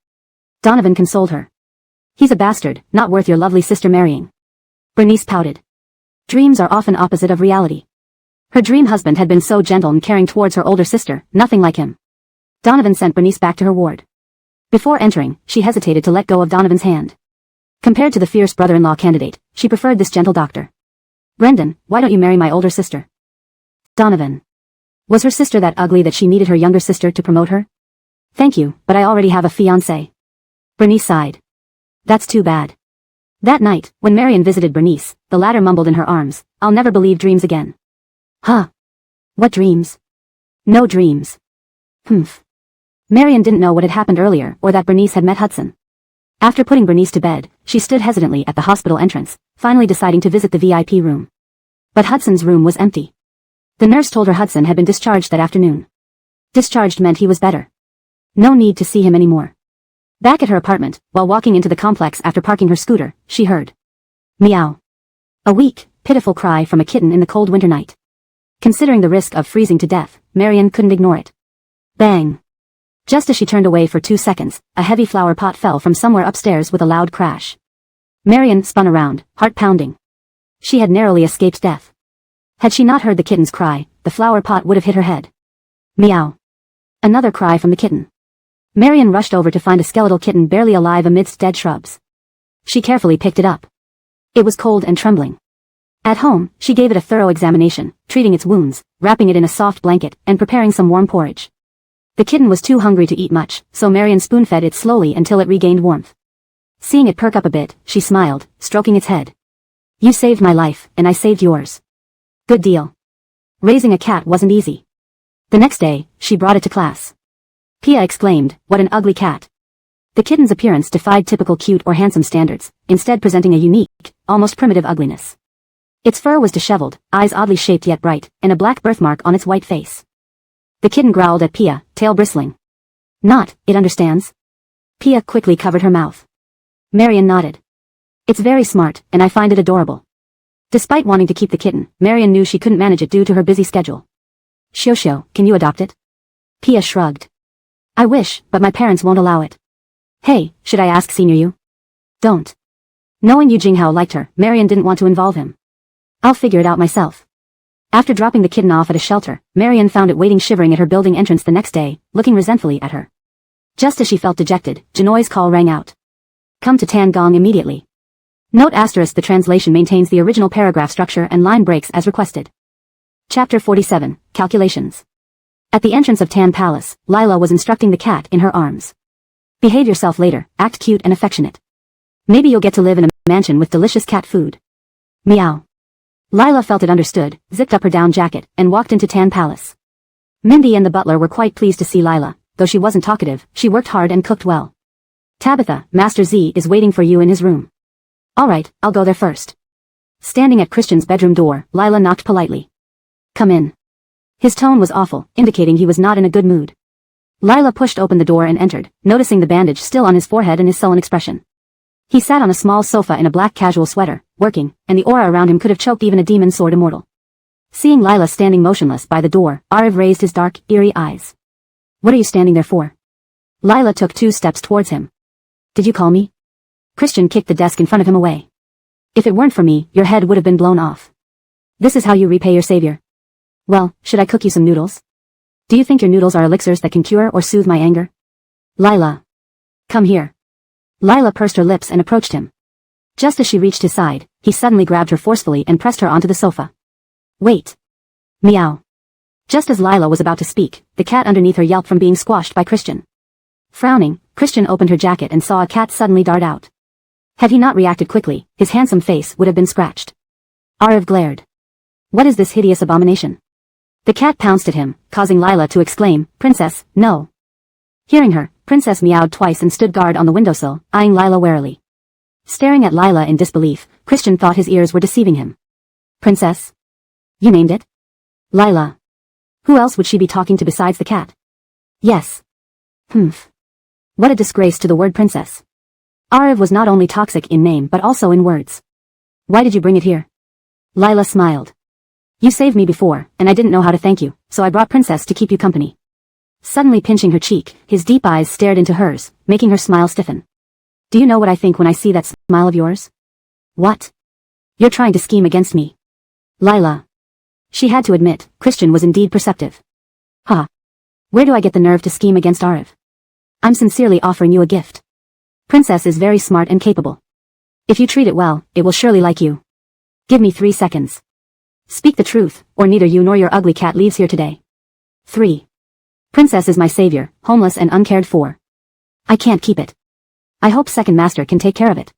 Donovan consoled her. He's a bastard, not worth your lovely sister marrying. Bernice pouted. Dreams are often opposite of reality. Her dream husband had been so gentle and caring towards her older sister, nothing like him. Donovan sent Bernice back to her ward. Before entering, she hesitated to let go of Donovan's hand. Compared to the fierce brother-in-law candidate, she preferred this gentle doctor. Brendan, why don't you marry my older sister? Donovan. Was her sister that ugly that she needed her younger sister to promote her? Thank you, but I already have a fiancé. Bernice sighed. That's too bad. That night, when Marian visited Bernice, the latter mumbled in her arms, I'll never believe dreams again. Huh? What dreams? No dreams. Humph. Marian didn't know what had happened earlier or that Bernice had met Hudson. After putting Bernice to bed, she stood hesitantly at the hospital entrance, finally deciding to visit the VIP room. But Hudson's room was empty. The nurse told her Hudson had been discharged that afternoon. Discharged meant he was better. No need to see him anymore. Back at her apartment, while walking into the complex after parking her scooter, she heard meow. A weak, pitiful cry from a kitten in the cold winter night. Considering the risk of freezing to death, Marian couldn't ignore it. Bang. Just as she turned away for 2 seconds, a heavy flower pot fell from somewhere upstairs with a loud crash. Marian spun around, heart pounding. She had narrowly escaped death. Had she not heard the kitten's cry, the flower pot would have hit her head. Meow. Another cry from the kitten. Marian rushed over to find a skeletal kitten barely alive amidst dead shrubs. She carefully picked it up. It was cold and trembling. At home, she gave it a thorough examination, treating its wounds, wrapping it in a soft blanket, and preparing some warm porridge. The kitten was too hungry to eat much, so Marian spoon-fed it slowly until it regained warmth. Seeing it perk up a bit, she smiled, stroking its head. You saved my life, and I saved yours. Good deal. Raising a cat wasn't easy. The next day, she brought it to class. Pia exclaimed, what an ugly cat. The kitten's appearance defied typical cute or handsome standards, instead presenting a unique, almost primitive ugliness. Its fur was disheveled, eyes oddly shaped yet bright, and a black birthmark on its white face. The kitten growled at Pia, tail bristling. Not, it understands. Pia quickly covered her mouth. Marian nodded. It's very smart, and I find it adorable. Despite wanting to keep the kitten, Marian knew she couldn't manage it due to her busy schedule. Shosho, can you adopt it? Pia shrugged. I wish, but my parents won't allow it. Hey, should I ask Senior Yu? Don't. Knowing Yu Jinghao liked her, Marian didn't want to involve him. I'll figure it out myself. After dropping the kitten off at a shelter, Marian found it waiting shivering at her building entrance the next day, looking resentfully at her. Just as she felt dejected, Janoy's call rang out. Come to Tan Gong immediately. Note asterisk the translation maintains the original paragraph structure and line breaks as requested. Chapter 47, Calculations. At the entrance of Tan Palace, Lila was instructing the cat in her arms. Behave yourself later, act cute and affectionate. Maybe you'll get to live in a mansion with delicious cat food. Meow. Lila felt it understood, zipped up her down jacket, and walked into Tan Palace. Mindy and the butler were quite pleased to see Lila. Though she wasn't talkative, she worked hard and cooked well. Tabitha, Master Z is waiting for you in his room. Alright, I'll go there first. Standing at Christian's bedroom door, Lila knocked politely. Come in. His tone was awful, indicating he was not in a good mood. Lila pushed open the door and entered, noticing the bandage still on his forehead and his sullen expression. He sat on a small sofa in a black casual sweater, working, and the aura around him could have choked even a demon sword immortal. Seeing Lila standing motionless by the door, Arif raised his dark, eerie eyes. What are you standing there for? Lila took 2 steps towards him. Did you call me? Christian kicked the desk in front of him away. If it weren't for me, your head would have been blown off. This is how you repay your savior. Well, should I cook you some noodles? Do you think your noodles are elixirs that can cure or soothe my anger? Lila. Come here. Lila pursed her lips and approached him. Just as she reached his side, he suddenly grabbed her forcefully and pressed her onto the sofa. Wait. Meow. Just as Lila was about to speak, the cat underneath her yelped from being squashed by Christian. Frowning, Christian opened her jacket and saw a cat suddenly dart out. Had he not reacted quickly, his handsome face would have been scratched. Arif glared. What is this hideous abomination? The cat pounced at him, causing Lila to exclaim, Princess, no. Hearing her, Princess meowed twice and stood guard on the windowsill, eyeing Lila warily. Staring at Lila in disbelief, Christian thought his ears were deceiving him. Princess? You named it? Lila. Who else would she be talking to besides the cat? Yes. Humph. What a disgrace to the word princess. Arif was not only toxic in name but also in words. Why did you bring it here? Lila smiled. You saved me before, and I didn't know how to thank you, so I brought Princess to keep you company. Suddenly pinching her cheek, his deep eyes stared into hers, making her smile stiffen. Do you know what I think when I see that smile of yours? What? You're trying to scheme against me. Lila. She had to admit, Christian was indeed perceptive. Ha. Where do I get the nerve to scheme against Arif? I'm sincerely offering you a gift. Princess is very smart and capable. If you treat it well, it will surely like you. Give me 3 seconds. Speak the truth, or neither you nor your ugly cat leaves here today. 3. Princess is my savior, homeless and uncared for. I can't keep it. I hope second master can take care of it.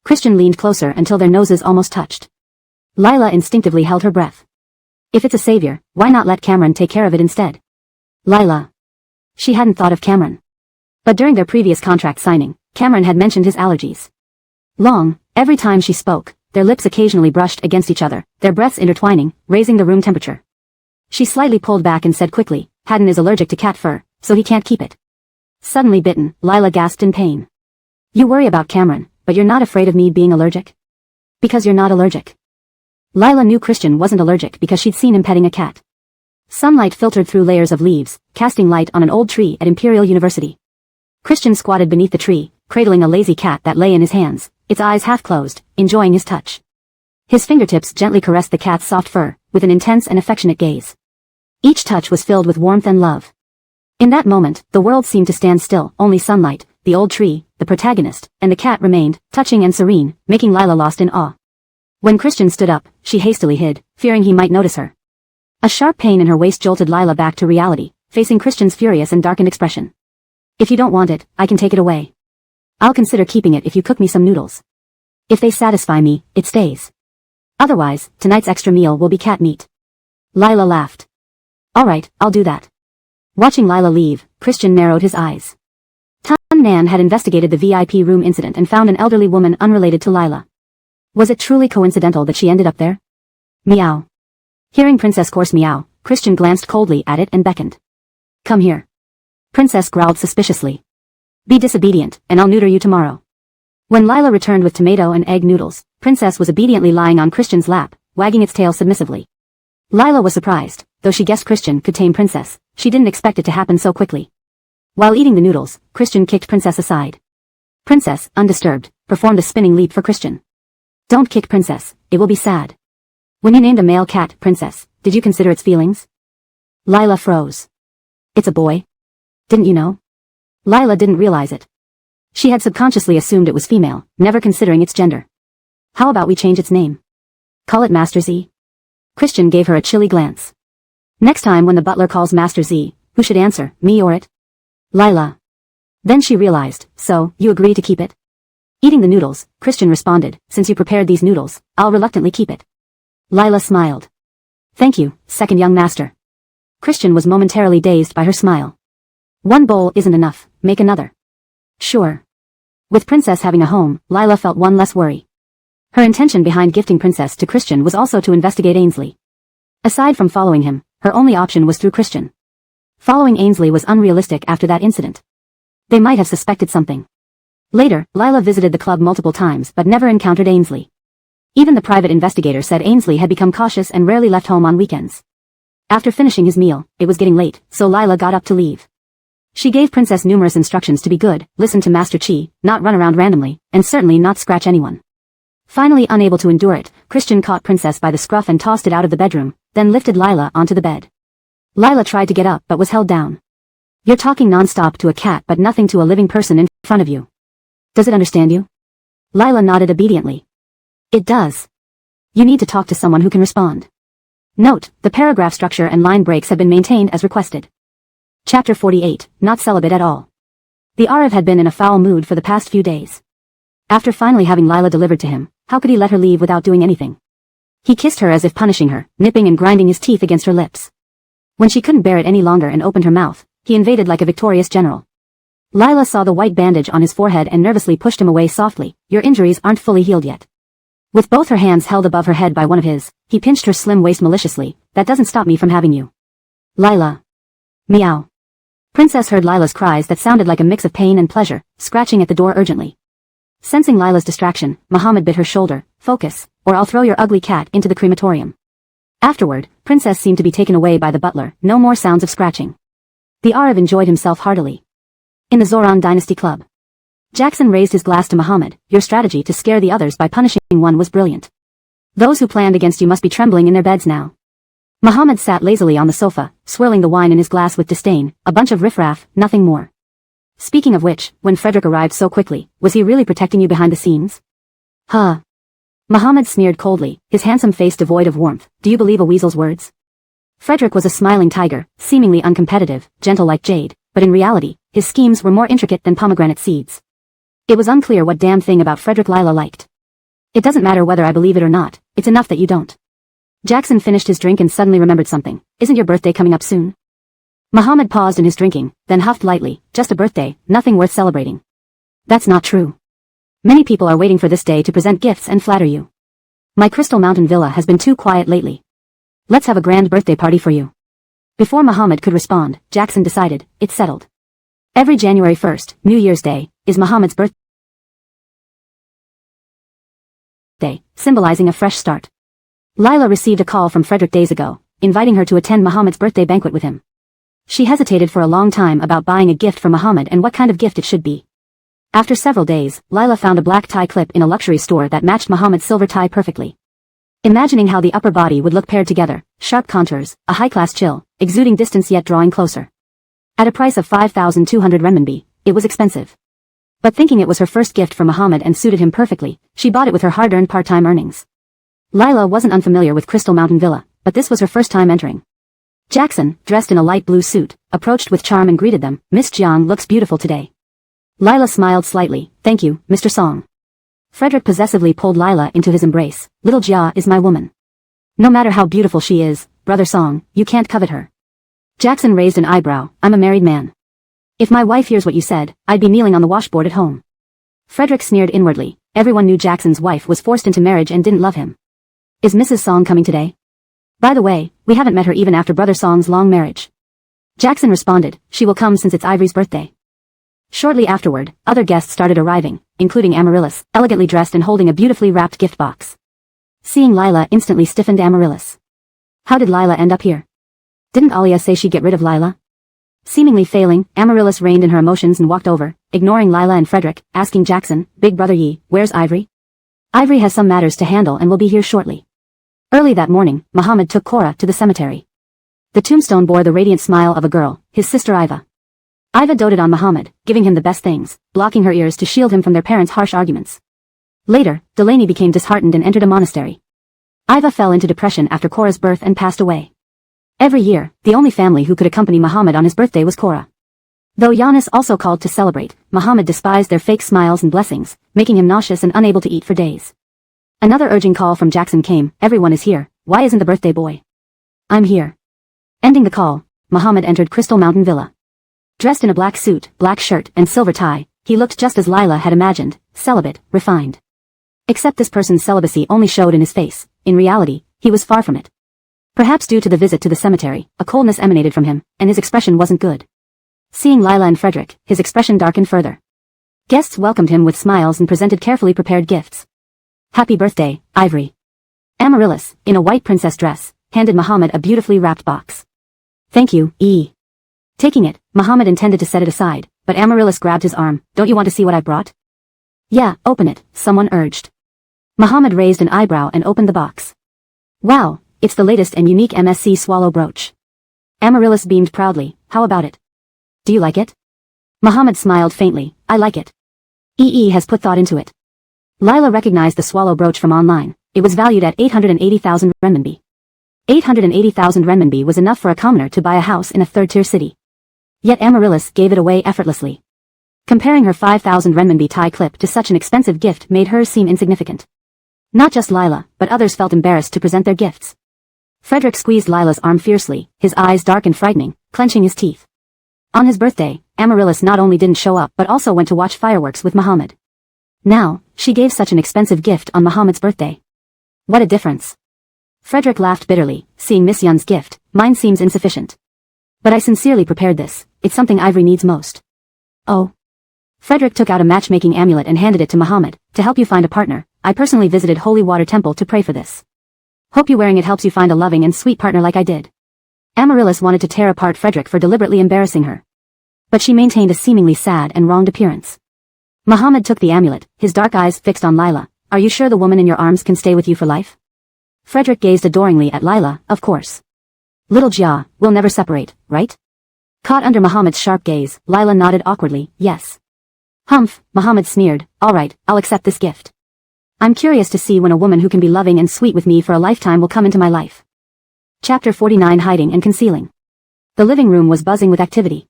Christian leaned closer until their noses almost touched. Lila instinctively held her breath. If it's a savior, why not let Cameron take care of it instead? Lila. She hadn't thought of Cameron. But during their previous contract signing, Cameron had mentioned his allergies. Every time she spoke, their lips occasionally brushed against each other, their breaths intertwining, raising the room temperature. She slightly pulled back and said quickly, Haddon is allergic to cat fur, so he can't keep it. Suddenly bitten, Lila gasped in pain. You worry about Cameron, but you're not afraid of me being allergic? Because you're not allergic. Lila knew Christian wasn't allergic because she'd seen him petting a cat. Sunlight filtered through layers of leaves, casting light on an old tree at Imperial University. Christian squatted beneath the tree, cradling a lazy cat that lay in his hands, its eyes half closed, enjoying his touch. His fingertips gently caressed the cat's soft fur, with an intense and affectionate gaze. Each touch was filled with warmth and love. In that moment, the world seemed to stand still, only sunlight, the old tree, the protagonist, and the cat remained, touching and serene, making Lila lost in awe. When Christian stood up, she hastily hid, fearing he might notice her. A sharp pain in her waist jolted Lila back to reality, facing Christian's furious and darkened expression. If you don't want it, I can take it away. I'll consider keeping it if you cook me some noodles. If they satisfy me, it stays. Otherwise, tonight's extra meal will be cat meat. Lila laughed. Alright, I'll do that. Watching Lila leave, Christian narrowed his eyes. Tan Nan had investigated the VIP room incident and found an elderly woman unrelated to Lila. Was it truly coincidental that she ended up there? Meow. Hearing Princess Course meow, Christian glanced coldly at it and beckoned. Come here. Princess growled suspiciously. Be disobedient, and I'll neuter you tomorrow. When Lila returned with tomato and egg noodles, Princess was obediently lying on Christian's lap, wagging its tail submissively. Lila was surprised, though she guessed Christian could tame Princess, she didn't expect it to happen so quickly. While eating the noodles, Christian kicked Princess aside. Princess, undisturbed, performed a spinning leap for Christian. Don't kick Princess, it will be sad. When you named a male cat, Princess, did you consider its feelings? Lila froze. It's a boy. Didn't you know? Lila didn't realize it. She had subconsciously assumed it was female, never considering its gender. How about we change its name? Call it Master Z? Christian gave her a chilly glance. Next time when the butler calls Master Z, who should answer, me or it? Lila. Then she realized, so, you agree to keep it? Eating the noodles, Christian responded, since you prepared these noodles, I'll reluctantly keep it. Lila smiled. Thank you, second young master. Christian was momentarily dazed by her smile. One bowl isn't enough, make another. Sure. With Princess having a home, Lila felt one less worry. Her intention behind gifting Princess to Christian was also to investigate Ainsley. Aside from following him, her only option was through Christian. Following Ainsley was unrealistic after that incident. They might have suspected something. Later, Lila visited the club multiple times but never encountered Ainsley. Even the private investigator said Ainsley had become cautious and rarely left home on weekends. After finishing his meal, it was getting late, so Lila got up to leave. She gave Princess numerous instructions to be good, listen to Master Chi, not run around randomly, and certainly not scratch anyone. Finally unable to endure it, Christian caught Princess by the scruff and tossed it out of the bedroom, then lifted Lila onto the bed. Lila tried to get up but was held down. You're talking non-stop to a cat but nothing to a living person in front of you. Does it understand you? Lila nodded obediently. It does. You need to talk to someone who can respond. Note, the paragraph structure and line breaks have been maintained as requested. Chapter 48, Not Celibate at All. The Arif had been in a foul mood for the past few days. After finally having Lila delivered to him, how could he let her leave without doing anything? He kissed her as if punishing her, nipping and grinding his teeth against her lips. When she couldn't bear it any longer and opened her mouth, he invaded like a victorious general. Lila saw the white bandage on his forehead and nervously pushed him away softly. Your injuries aren't fully healed yet. With both her hands held above her head by one of his, he pinched her slim waist maliciously. That doesn't stop me from having you. Lila. Meow. Princess heard Lila's cries that sounded like a mix of pain and pleasure, scratching at the door urgently. Sensing Lila's distraction, Muhammad bit her shoulder. Focus, or I'll throw your ugly cat into the crematorium. Afterward, Princess seemed to be taken away by the butler. No more sounds of scratching. The Arab enjoyed himself heartily. In the Zoran Dynasty Club. Jackson raised his glass to Muhammad. Your strategy to scare the others by punishing one was brilliant. Those who planned against you must be trembling in their beds now. Muhammad sat lazily on the sofa, swirling the wine in his glass with disdain. A bunch of riffraff, nothing more. Speaking of which, when Frederick arrived so quickly, was he really protecting you behind the scenes? Huh. Muhammad sneered coldly, his handsome face devoid of warmth. Do you believe a weasel's words? Frederick was a smiling tiger, seemingly uncompetitive, gentle like jade, but in reality, his schemes were more intricate than pomegranate seeds. It was unclear what damn thing about Frederick Lila liked. It doesn't matter whether I believe it or not, it's enough that you don't. Jackson finished his drink and suddenly remembered something. Isn't your birthday coming up soon? Muhammad paused in his drinking, then huffed lightly. Just a birthday, nothing worth celebrating. That's not true. Many people are waiting for this day to present gifts and flatter you. My Crystal Mountain villa has been too quiet lately. Let's have a grand birthday party for you. Before Muhammad could respond, Jackson decided, it's settled. Every January 1st, New Year's Day, is Muhammad's birthday, symbolizing a fresh start. Lila received a call from Frederick days ago, inviting her to attend Muhammad's birthday banquet with him. She hesitated for a long time about buying a gift for Muhammad and what kind of gift it should be. After several days, Lila found a black tie clip in a luxury store that matched Muhammad's silver tie perfectly. Imagining how the upper body would look paired together, sharp contours, a high-class chill, exuding distance yet drawing closer. At a price of 5,200 renminbi, it was expensive. But thinking it was her first gift for Muhammad and suited him perfectly, she bought it with her hard-earned part-time earnings. Lila wasn't unfamiliar with Crystal Mountain Villa, but this was her first time entering. Jackson, dressed in a light blue suit, approached with charm and greeted them. Miss Jiang looks beautiful today. Lila smiled slightly. Thank you, Mr. Song. Frederick possessively pulled Lila into his embrace. Little Jia is my woman. No matter how beautiful she is, Brother Song, you can't covet her. Jackson raised an eyebrow. I'm a married man. If my wife hears what you said, I'd be kneeling on the washboard at home. Frederick sneered inwardly. Everyone knew Jackson's wife was forced into marriage and didn't love him. Is Mrs. Song coming today? By the way, we haven't met her even after Brother Song's long marriage. Jackson responded, she will come since it's Ivory's birthday. Shortly afterward, other guests started arriving, including Amaryllis, elegantly dressed and holding a beautifully wrapped gift box. Seeing Lila instantly stiffened Amaryllis. How did Lila end up here? Didn't Alia say she'd get rid of Lila? Seemingly failing, Amaryllis reined in her emotions and walked over, ignoring Lila and Frederick, asking Jackson, Big Brother Yi, where's Ivory? Ivory has some matters to handle and will be here shortly. Early that morning, Muhammad took Cora to the cemetery. The tombstone bore the radiant smile of a girl, his sister Iva. Iva doted on Muhammad, giving him the best things, blocking her ears to shield him from their parents' harsh arguments. Later, Delaney became disheartened and entered a monastery. Iva fell into depression after Cora's birth and passed away. Every year, the only family who could accompany Muhammad on his birthday was Cora. Though Giannis also called to celebrate, Muhammad despised their fake smiles and blessings, making him nauseous and unable to eat for days. Another urging call from Jackson came. Everyone is here. Why isn't the birthday boy? I'm here. Ending the call, Muhammad entered Crystal Mountain Villa. Dressed in a black suit, black shirt, and silver tie, he looked just as Lila had imagined, celibate, refined. Except this person's celibacy only showed in his face. In reality, he was far from it. Perhaps due to the visit to the cemetery, a coldness emanated from him, and his expression wasn't good. Seeing Lila and Frederick, his expression darkened further. Guests welcomed him with smiles and presented carefully prepared gifts. Happy birthday, Ivory. Amaryllis, in a white princess dress, handed Muhammad a beautifully wrapped box. Thank you, E. Taking it, Muhammad intended to set it aside, but Amaryllis grabbed his arm. Don't you want to see what I brought? Yeah, open it, someone urged. Muhammad raised an eyebrow and opened the box. Wow, it's the latest and unique MSC swallow brooch. Amaryllis beamed proudly. How about it? Do you like it? Muhammad smiled faintly. I like it. EE has put thought into it. Lila recognized the swallow brooch from online. It was valued at 880,000 renminbi. 880,000 renminbi was enough for a commoner to buy a house in a third-tier city. Yet Amaryllis gave it away effortlessly. Comparing her 5,000 renminbi tie clip to such an expensive gift made hers seem insignificant. Not just Lila, but others felt embarrassed to present their gifts. Frederick squeezed Lila's arm fiercely, his eyes dark and frightening, clenching his teeth. On his birthday, Amaryllis not only didn't show up but also went to watch fireworks with Muhammad. Now, she gave such an expensive gift on Muhammad's birthday. What a difference. Frederick laughed bitterly, seeing Miss Yun's gift. Mine seems insufficient. But I sincerely prepared this. It's something Ivory needs most. Oh. Frederick took out a matchmaking amulet and handed it to Muhammad. To help you find a partner, I personally visited Holy Water Temple to pray for this. Hope you wearing it helps you find a loving and sweet partner like I did. Amaryllis wanted to tear apart Frederick for deliberately embarrassing her. But she maintained a seemingly sad and wronged appearance. Muhammad took the amulet, his dark eyes fixed on Lila. Are you sure the woman in your arms can stay with you for life? Frederick gazed adoringly at Lila. Of course. Little Jia, we'll never separate, right? Caught under Muhammad's sharp gaze, Lila nodded awkwardly. Yes. Humph, Muhammad sneered. All right, I'll accept this gift. I'm curious to see when a woman who can be loving and sweet with me for a lifetime will come into my life. Chapter 49 Hiding and Concealing. The living room was buzzing with activity.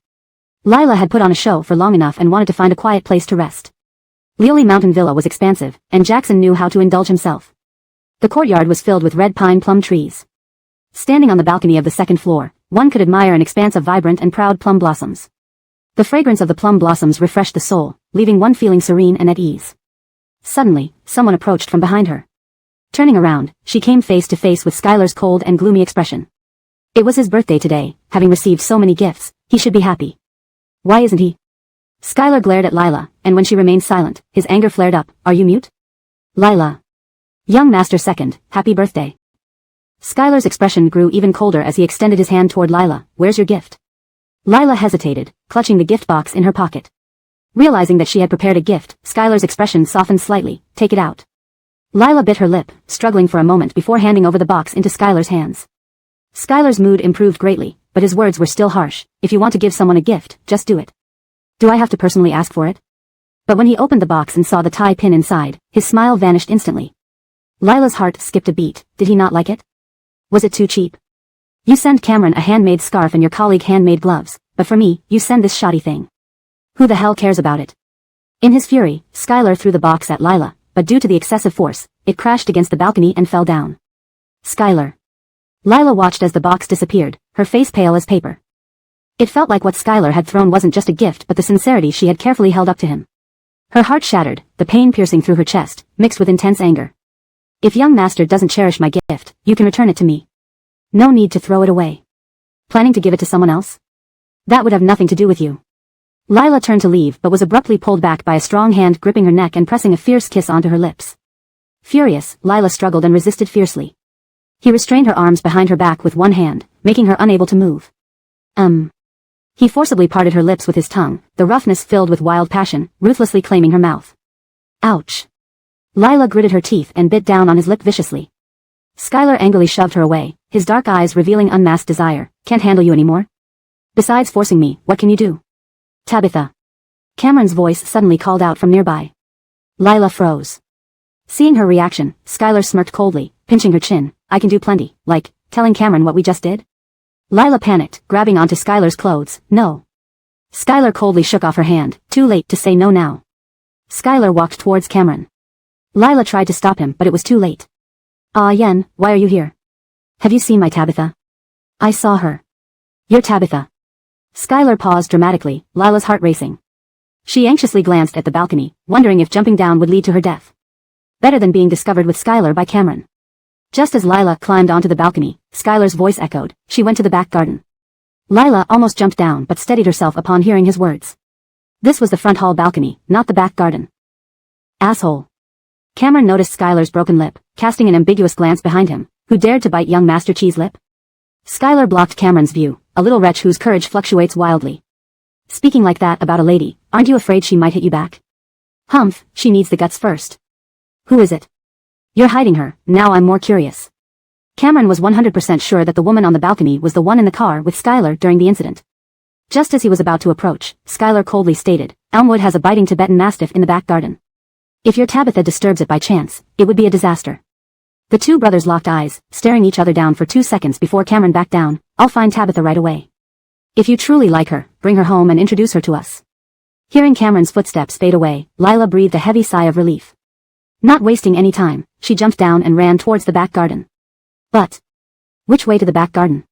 Lila had put on a show for long enough and wanted to find a quiet place to rest. Leoli Mountain Villa was expansive, and Jackson knew how to indulge himself. The courtyard was filled with red pine plum trees. Standing on the balcony of the second floor, one could admire an expanse of vibrant and proud plum blossoms. The fragrance of the plum blossoms refreshed the soul, leaving one feeling serene and at ease. Suddenly, someone approached from behind her. Turning around, she came face to face with Skylar's cold and gloomy expression. It was his birthday today, having received so many gifts, he should be happy. Why isn't he? Skylar glared at Lila, and when she remained silent, his anger flared up. Are you mute? Lila. Young Master Second, happy birthday. Skylar's expression grew even colder as he extended his hand toward Lila. Where's your gift? Lila hesitated, clutching the gift box in her pocket. Realizing that she had prepared a gift, Skylar's expression softened slightly. Take it out. Lila bit her lip, struggling for a moment before handing over the box into Skylar's hands. Skylar's mood improved greatly, but his words were still harsh. If you want to give someone a gift, just do it. Do I have to personally ask for it? But when he opened the box and saw the tie pin inside, his smile vanished instantly. Lila's heart skipped a beat. Did he not like it? Was it too cheap? You send Cameron a handmade scarf and your colleague handmade gloves, but for me, you send this shoddy thing. Who the hell cares about it? In his fury, Skylar threw the box at Lila, but due to the excessive force, it crashed against the balcony and fell down. Skylar. Lila watched as the box disappeared, her face pale as paper. It felt like what Skylar had thrown wasn't just a gift but the sincerity she had carefully held up to him. Her heart shattered, the pain piercing through her chest, mixed with intense anger. If young master doesn't cherish my gift, you can return it to me. No need to throw it away. Planning to give it to someone else? That would have nothing to do with you. Lila turned to leave but was abruptly pulled back by a strong hand gripping her neck and pressing a fierce kiss onto her lips. Furious, Lila struggled and resisted fiercely. He restrained her arms behind her back with one hand, making her unable to move. He forcibly parted her lips with his tongue, the roughness filled with wild passion, ruthlessly claiming her mouth. Ouch. Lila gritted her teeth and bit down on his lip viciously. Skylar angrily shoved her away, his dark eyes revealing unmasked desire. Can't handle you anymore? Besides forcing me, what can you do? Tabitha. Cameron's voice suddenly called out from nearby. Lila froze. Seeing her reaction, Skylar smirked coldly, pinching her chin. I can do plenty, like, telling Cameron what we just did? Lila panicked, grabbing onto Skylar's clothes. No. Skylar coldly shook off her hand, too late to say no now. Skylar walked towards Cameron. Lila tried to stop him but it was too late. Yen, why are you here? Have you seen my Tabitha? I saw her. You're Tabitha. Skylar paused dramatically, Lila's heart racing. She anxiously glanced at the balcony, wondering if jumping down would lead to her death. Better than being discovered with Skylar by Cameron. Just as Lila climbed onto the balcony, Skylar's voice echoed. She went to the back garden. Lila almost jumped down but steadied herself upon hearing his words. This was the front hall balcony, not the back garden. Asshole. Cameron noticed Skylar's broken lip, casting an ambiguous glance behind him. Who dared to bite young Master Chi's lip? Skylar blocked Cameron's view, a little wretch whose courage fluctuates wildly. Speaking like that about a lady, aren't you afraid she might hit you back? Humph, she needs the guts first. Who is it? You're hiding her, now I'm more curious. Cameron was 100% sure that the woman on the balcony was the one in the car with Skylar during the incident. Just as he was about to approach, Skylar coldly stated, Elmwood has a biting Tibetan Mastiff in the back garden. If your Tabitha disturbs it by chance, it would be a disaster. The two brothers locked eyes, staring each other down for 2 seconds before Cameron backed down. I'll find Tabitha right away. If you truly like her, bring her home and introduce her to us. Hearing Cameron's footsteps fade away, Lila breathed a heavy sigh of relief. Not wasting any time, she jumped down and ran towards the back garden. But which way to the back garden?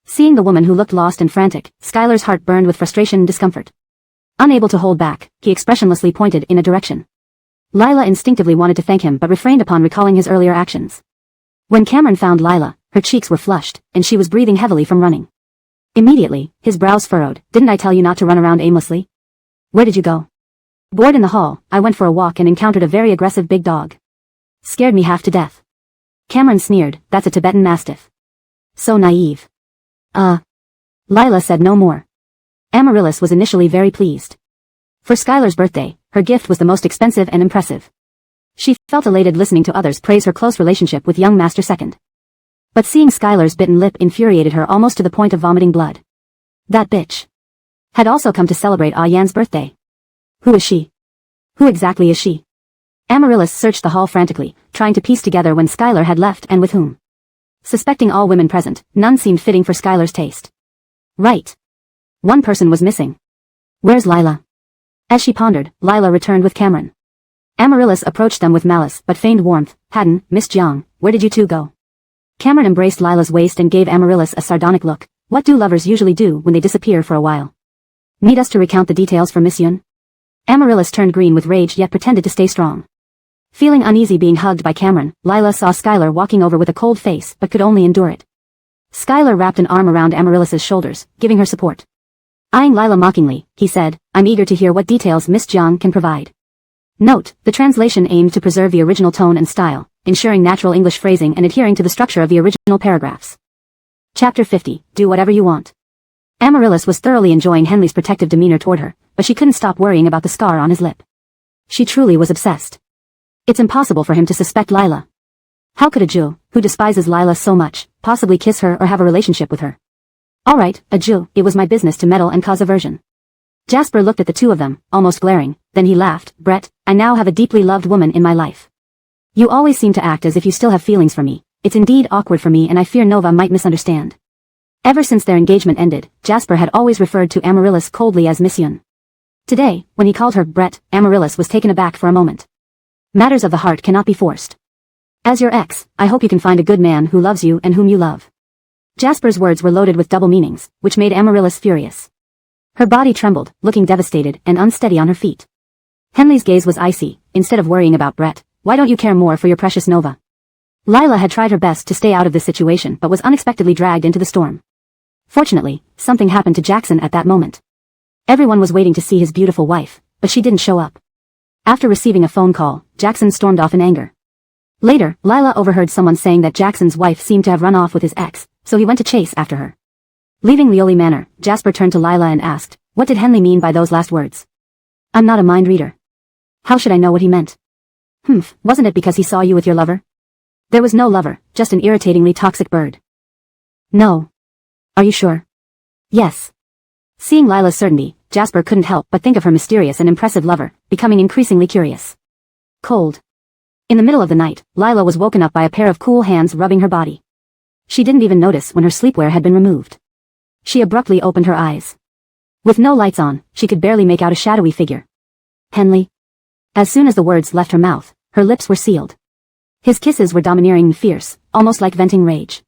Seeing the woman who looked lost and frantic, Skylar's heart burned with frustration and discomfort. Unable to hold back, he expressionlessly pointed in a direction. Lila instinctively wanted to thank him but refrained upon recalling his earlier actions. When Cameron found Lila, her cheeks were flushed, and she was breathing heavily from running. Immediately, his brows furrowed. Didn't I tell you not to run around aimlessly? Where did you go? Bored in the hall, I went for a walk and encountered a very aggressive big dog. Scared me half to death. Cameron sneered, that's a Tibetan Mastiff. So naive. Lila said no more. Amaryllis was initially very pleased. For Skylar's birthday, her gift was the most expensive and impressive. She felt elated listening to others praise her close relationship with young Master Second. But seeing Skylar's bitten lip infuriated her almost to the point of vomiting blood. That bitch had also come to celebrate Yan's birthday. Who is she? Who exactly is she? Amaryllis searched the hall frantically, trying to piece together when Skylar had left and with whom. Suspecting all women present, none seemed fitting for Skylar's taste. Right. One person was missing. Where's Lila? As she pondered, Lila returned with Cameron. Amaryllis approached them with malice but feigned warmth. Hadden, Miss Jiang, where did you two go? Cameron embraced Lila's waist and gave Amaryllis a sardonic look. What do lovers usually do when they disappear for a while? Need us to recount the details for Miss Yun? Amaryllis turned green with rage yet pretended to stay strong. Feeling uneasy being hugged by Cameron, Lila saw Skylar walking over with a cold face but could only endure it. Skylar wrapped an arm around Amaryllis's shoulders, giving her support. Eyeing Lila mockingly, he said, I'm eager to hear what details Miss Jiang can provide. Note, the translation aimed to preserve the original tone and style, ensuring natural English phrasing and adhering to the structure of the original paragraphs. Chapter 50, Do Whatever You Want. Amaryllis was thoroughly enjoying Henley's protective demeanor toward her, but she couldn't stop worrying about the scar on his lip. She truly was obsessed. It's impossible for him to suspect Lila. How could a Jew, who despises Lila so much, possibly kiss her or have a relationship with her? Alright, a Jew, it was my business to meddle and cause aversion. Jasper looked at the two of them, almost glaring, then he laughed. Brett, I now have a deeply loved woman in my life. You always seem to act as if you still have feelings for me. It's indeed awkward for me and I fear Nova might misunderstand. Ever since their engagement ended, Jasper had always referred to Amaryllis coldly as Miss Yun. Today, when he called her Brett, Amaryllis was taken aback for a moment. Matters of the heart cannot be forced. As your ex, I hope you can find a good man who loves you and whom you love. Jasper's words were loaded with double meanings, which made Amaryllis furious. Her body trembled, looking devastated and unsteady on her feet. Henley's gaze was icy. Instead of worrying about Brett, why don't you care more for your precious Nova? Lila had tried her best to stay out of this situation but was unexpectedly dragged into the storm. Fortunately, something happened to Jackson at that moment. Everyone was waiting to see his beautiful wife, but she didn't show up. After receiving a phone call, Jackson stormed off in anger. Later, Lila overheard someone saying that Jackson's wife seemed to have run off with his ex, so he went to chase after her. Leaving Leoli Manor, Jasper turned to Lila and asked, what did Henley mean by those last words? I'm not a mind reader. How should I know what he meant? Wasn't it because he saw you with your lover? There was no lover, just an irritatingly toxic bird. No. Are you sure? Yes. Seeing Lila's certainty, Jasper couldn't help but think of her mysterious and impressive lover, becoming increasingly curious. Cold. In the middle of the night, Lila was woken up by a pair of cool hands rubbing her body. She didn't even notice when her sleepwear had been removed. She abruptly opened her eyes. With no lights on, she could barely make out a shadowy figure. Henley. As soon as the words left her mouth, her lips were sealed. His kisses were domineering and fierce, almost like venting rage.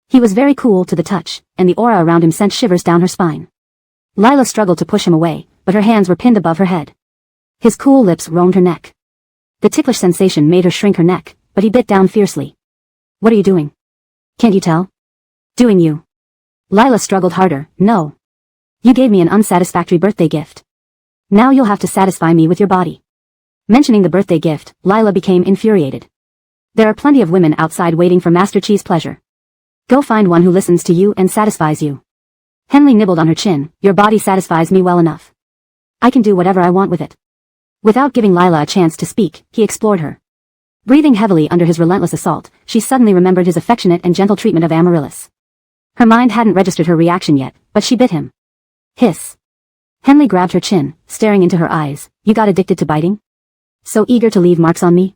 He was very cool to the touch, and the aura around him sent shivers down her spine. Lila struggled to push him away, but her hands were pinned above her head. His cool lips roamed her neck. The ticklish sensation made her shrink her neck, but he bit down fiercely. What are you doing? Can't you tell? Doing you. Lila struggled harder. No. You gave me an unsatisfactory birthday gift. Now you'll have to satisfy me with your body. Mentioning the birthday gift, Lila became infuriated. There are plenty of women outside waiting for Master Chi's pleasure. Go find one who listens to you and satisfies you. Henley nibbled on her chin. Your body satisfies me well enough. I can do whatever I want with it. Without giving Lila a chance to speak, he explored her. Breathing heavily under his relentless assault, she suddenly remembered his affectionate and gentle treatment of Amaryllis. Her mind hadn't registered her reaction yet, but she bit him. Hiss. Henley grabbed her chin, staring into her eyes. You got addicted to biting? So eager to leave marks on me?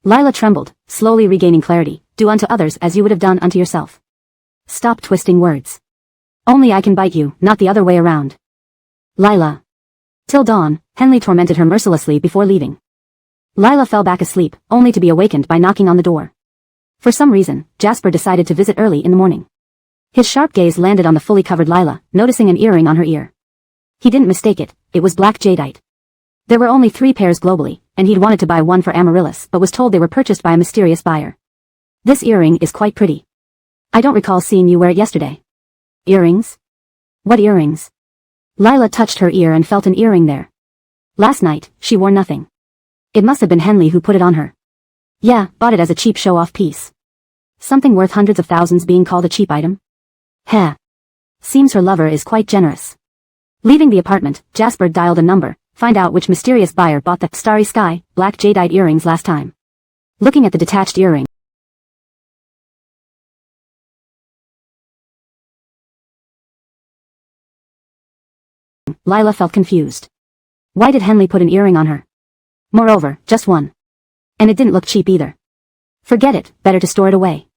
Lila trembled, slowly regaining clarity. Do unto others as you would have done unto yourself. Stop twisting words. Only I can bite you, not the other way around. Lila. Till dawn, Henley tormented her mercilessly before leaving. Lila fell back asleep, only to be awakened by knocking on the door. For some reason, Jasper decided to visit early in the morning. His sharp gaze landed on the fully covered Lila, noticing an earring on her ear. He didn't mistake it, it was black jadeite. There were only 3 pairs globally, and he'd wanted to buy one for Amaryllis but was told they were purchased by a mysterious buyer. This earring is quite pretty. I don't recall seeing you wear it yesterday. Earrings? What earrings? Lila touched her ear and felt an earring there. Last night, she wore nothing. It must have been Henley who put it on her. Yeah, bought it as a cheap show-off piece. Something worth hundreds of thousands being called a cheap item? Heh. Seems her lover is quite generous. Leaving the apartment, Jasper dialed a number, find out which mysterious buyer bought the starry sky, black jadeite earrings last time. Looking at the detached earring, Lila felt confused. Why did Henley put an earring on her? Moreover, just one. And it didn't look cheap either. Forget it, better to store it away.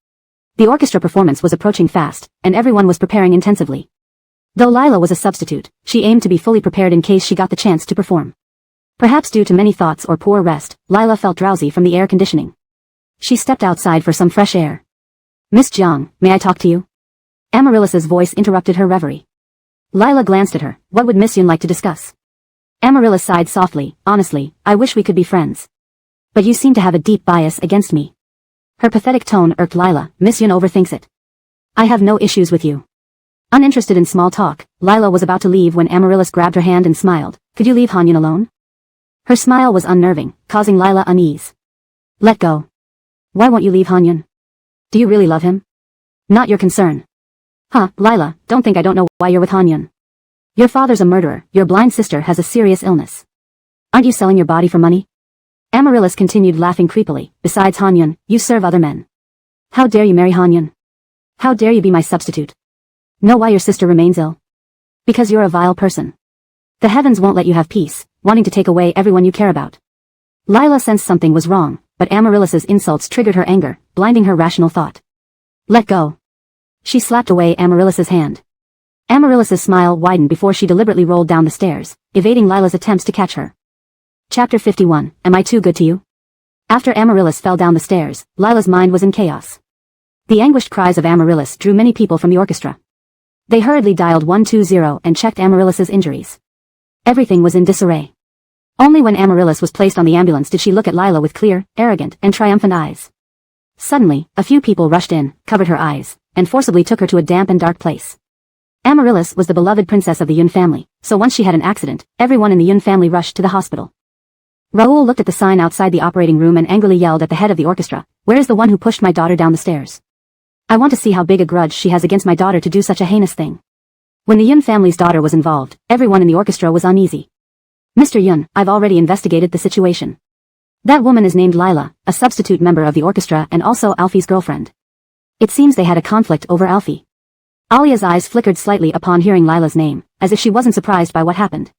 The orchestra performance was approaching fast, and everyone was preparing intensively. Though Lila was a substitute, she aimed to be fully prepared in case she got the chance to perform. Perhaps due to many thoughts or poor rest, Lila felt drowsy from the air conditioning. She stepped outside for some fresh air. "Miss Jiang, may I talk to you?" Amaryllis's voice interrupted her reverie. Lila glanced at her. What would Miss Yun like to discuss? Amaryllis sighed softly. "Honestly, I wish we could be friends. But you seem to have a deep bias against me." Her pathetic tone irked Lila. "Miss Yun overthinks it. I have no issues with you." Uninterested in small talk, Lila was about to leave when Amaryllis grabbed her hand and smiled. "Could you leave Han Yun alone?" Her smile was unnerving, causing Lila unease. "Let go. Why won't you leave Han Yun? Do you really love him?" "Not your concern." "Huh, Lila, don't think I don't know why you're with Han Yun. Your father's a murderer, your blind sister has a serious illness. Aren't you selling your body for money?" Amaryllis continued laughing creepily. "Besides Han Yun, you serve other men. How dare you marry Han Yun? How dare you be my substitute? Know why your sister remains ill? Because you're a vile person. The heavens won't let you have peace, wanting to take away everyone you care about." Lila sensed something was wrong, but Amaryllis's insults triggered her anger, blinding her rational thought. "Let go." She slapped away Amaryllis's hand. Amaryllis's smile widened before she deliberately rolled down the stairs, evading Lila's attempts to catch her. Chapter 51, Am I Too Good to You? After Amaryllis fell down the stairs, Lila's mind was in chaos. The anguished cries of Amaryllis drew many people from the orchestra. They hurriedly dialed 120 and checked Amaryllis's injuries. Everything was in disarray. Only when Amaryllis was placed on the ambulance did she look at Lila with clear, arrogant, and triumphant eyes. Suddenly, a few people rushed in, covered her eyes, and forcibly took her to a damp and dark place. Amaryllis was the beloved princess of the Yun family, so once she had an accident, everyone in the Yun family rushed to the hospital. Raoul looked at the sign outside the operating room and angrily yelled at the head of the orchestra, "Where is the one who pushed my daughter down the stairs? I want to see how big a grudge she has against my daughter to do such a heinous thing." When the Yun family's daughter was involved, everyone in the orchestra was uneasy. "Mr. Yun, I've already investigated the situation. That woman is named Lila, a substitute member of the orchestra and also Alfie's girlfriend. It seems they had a conflict over Alfie." Alia's eyes flickered slightly upon hearing Lila's name, as if she wasn't surprised by what happened.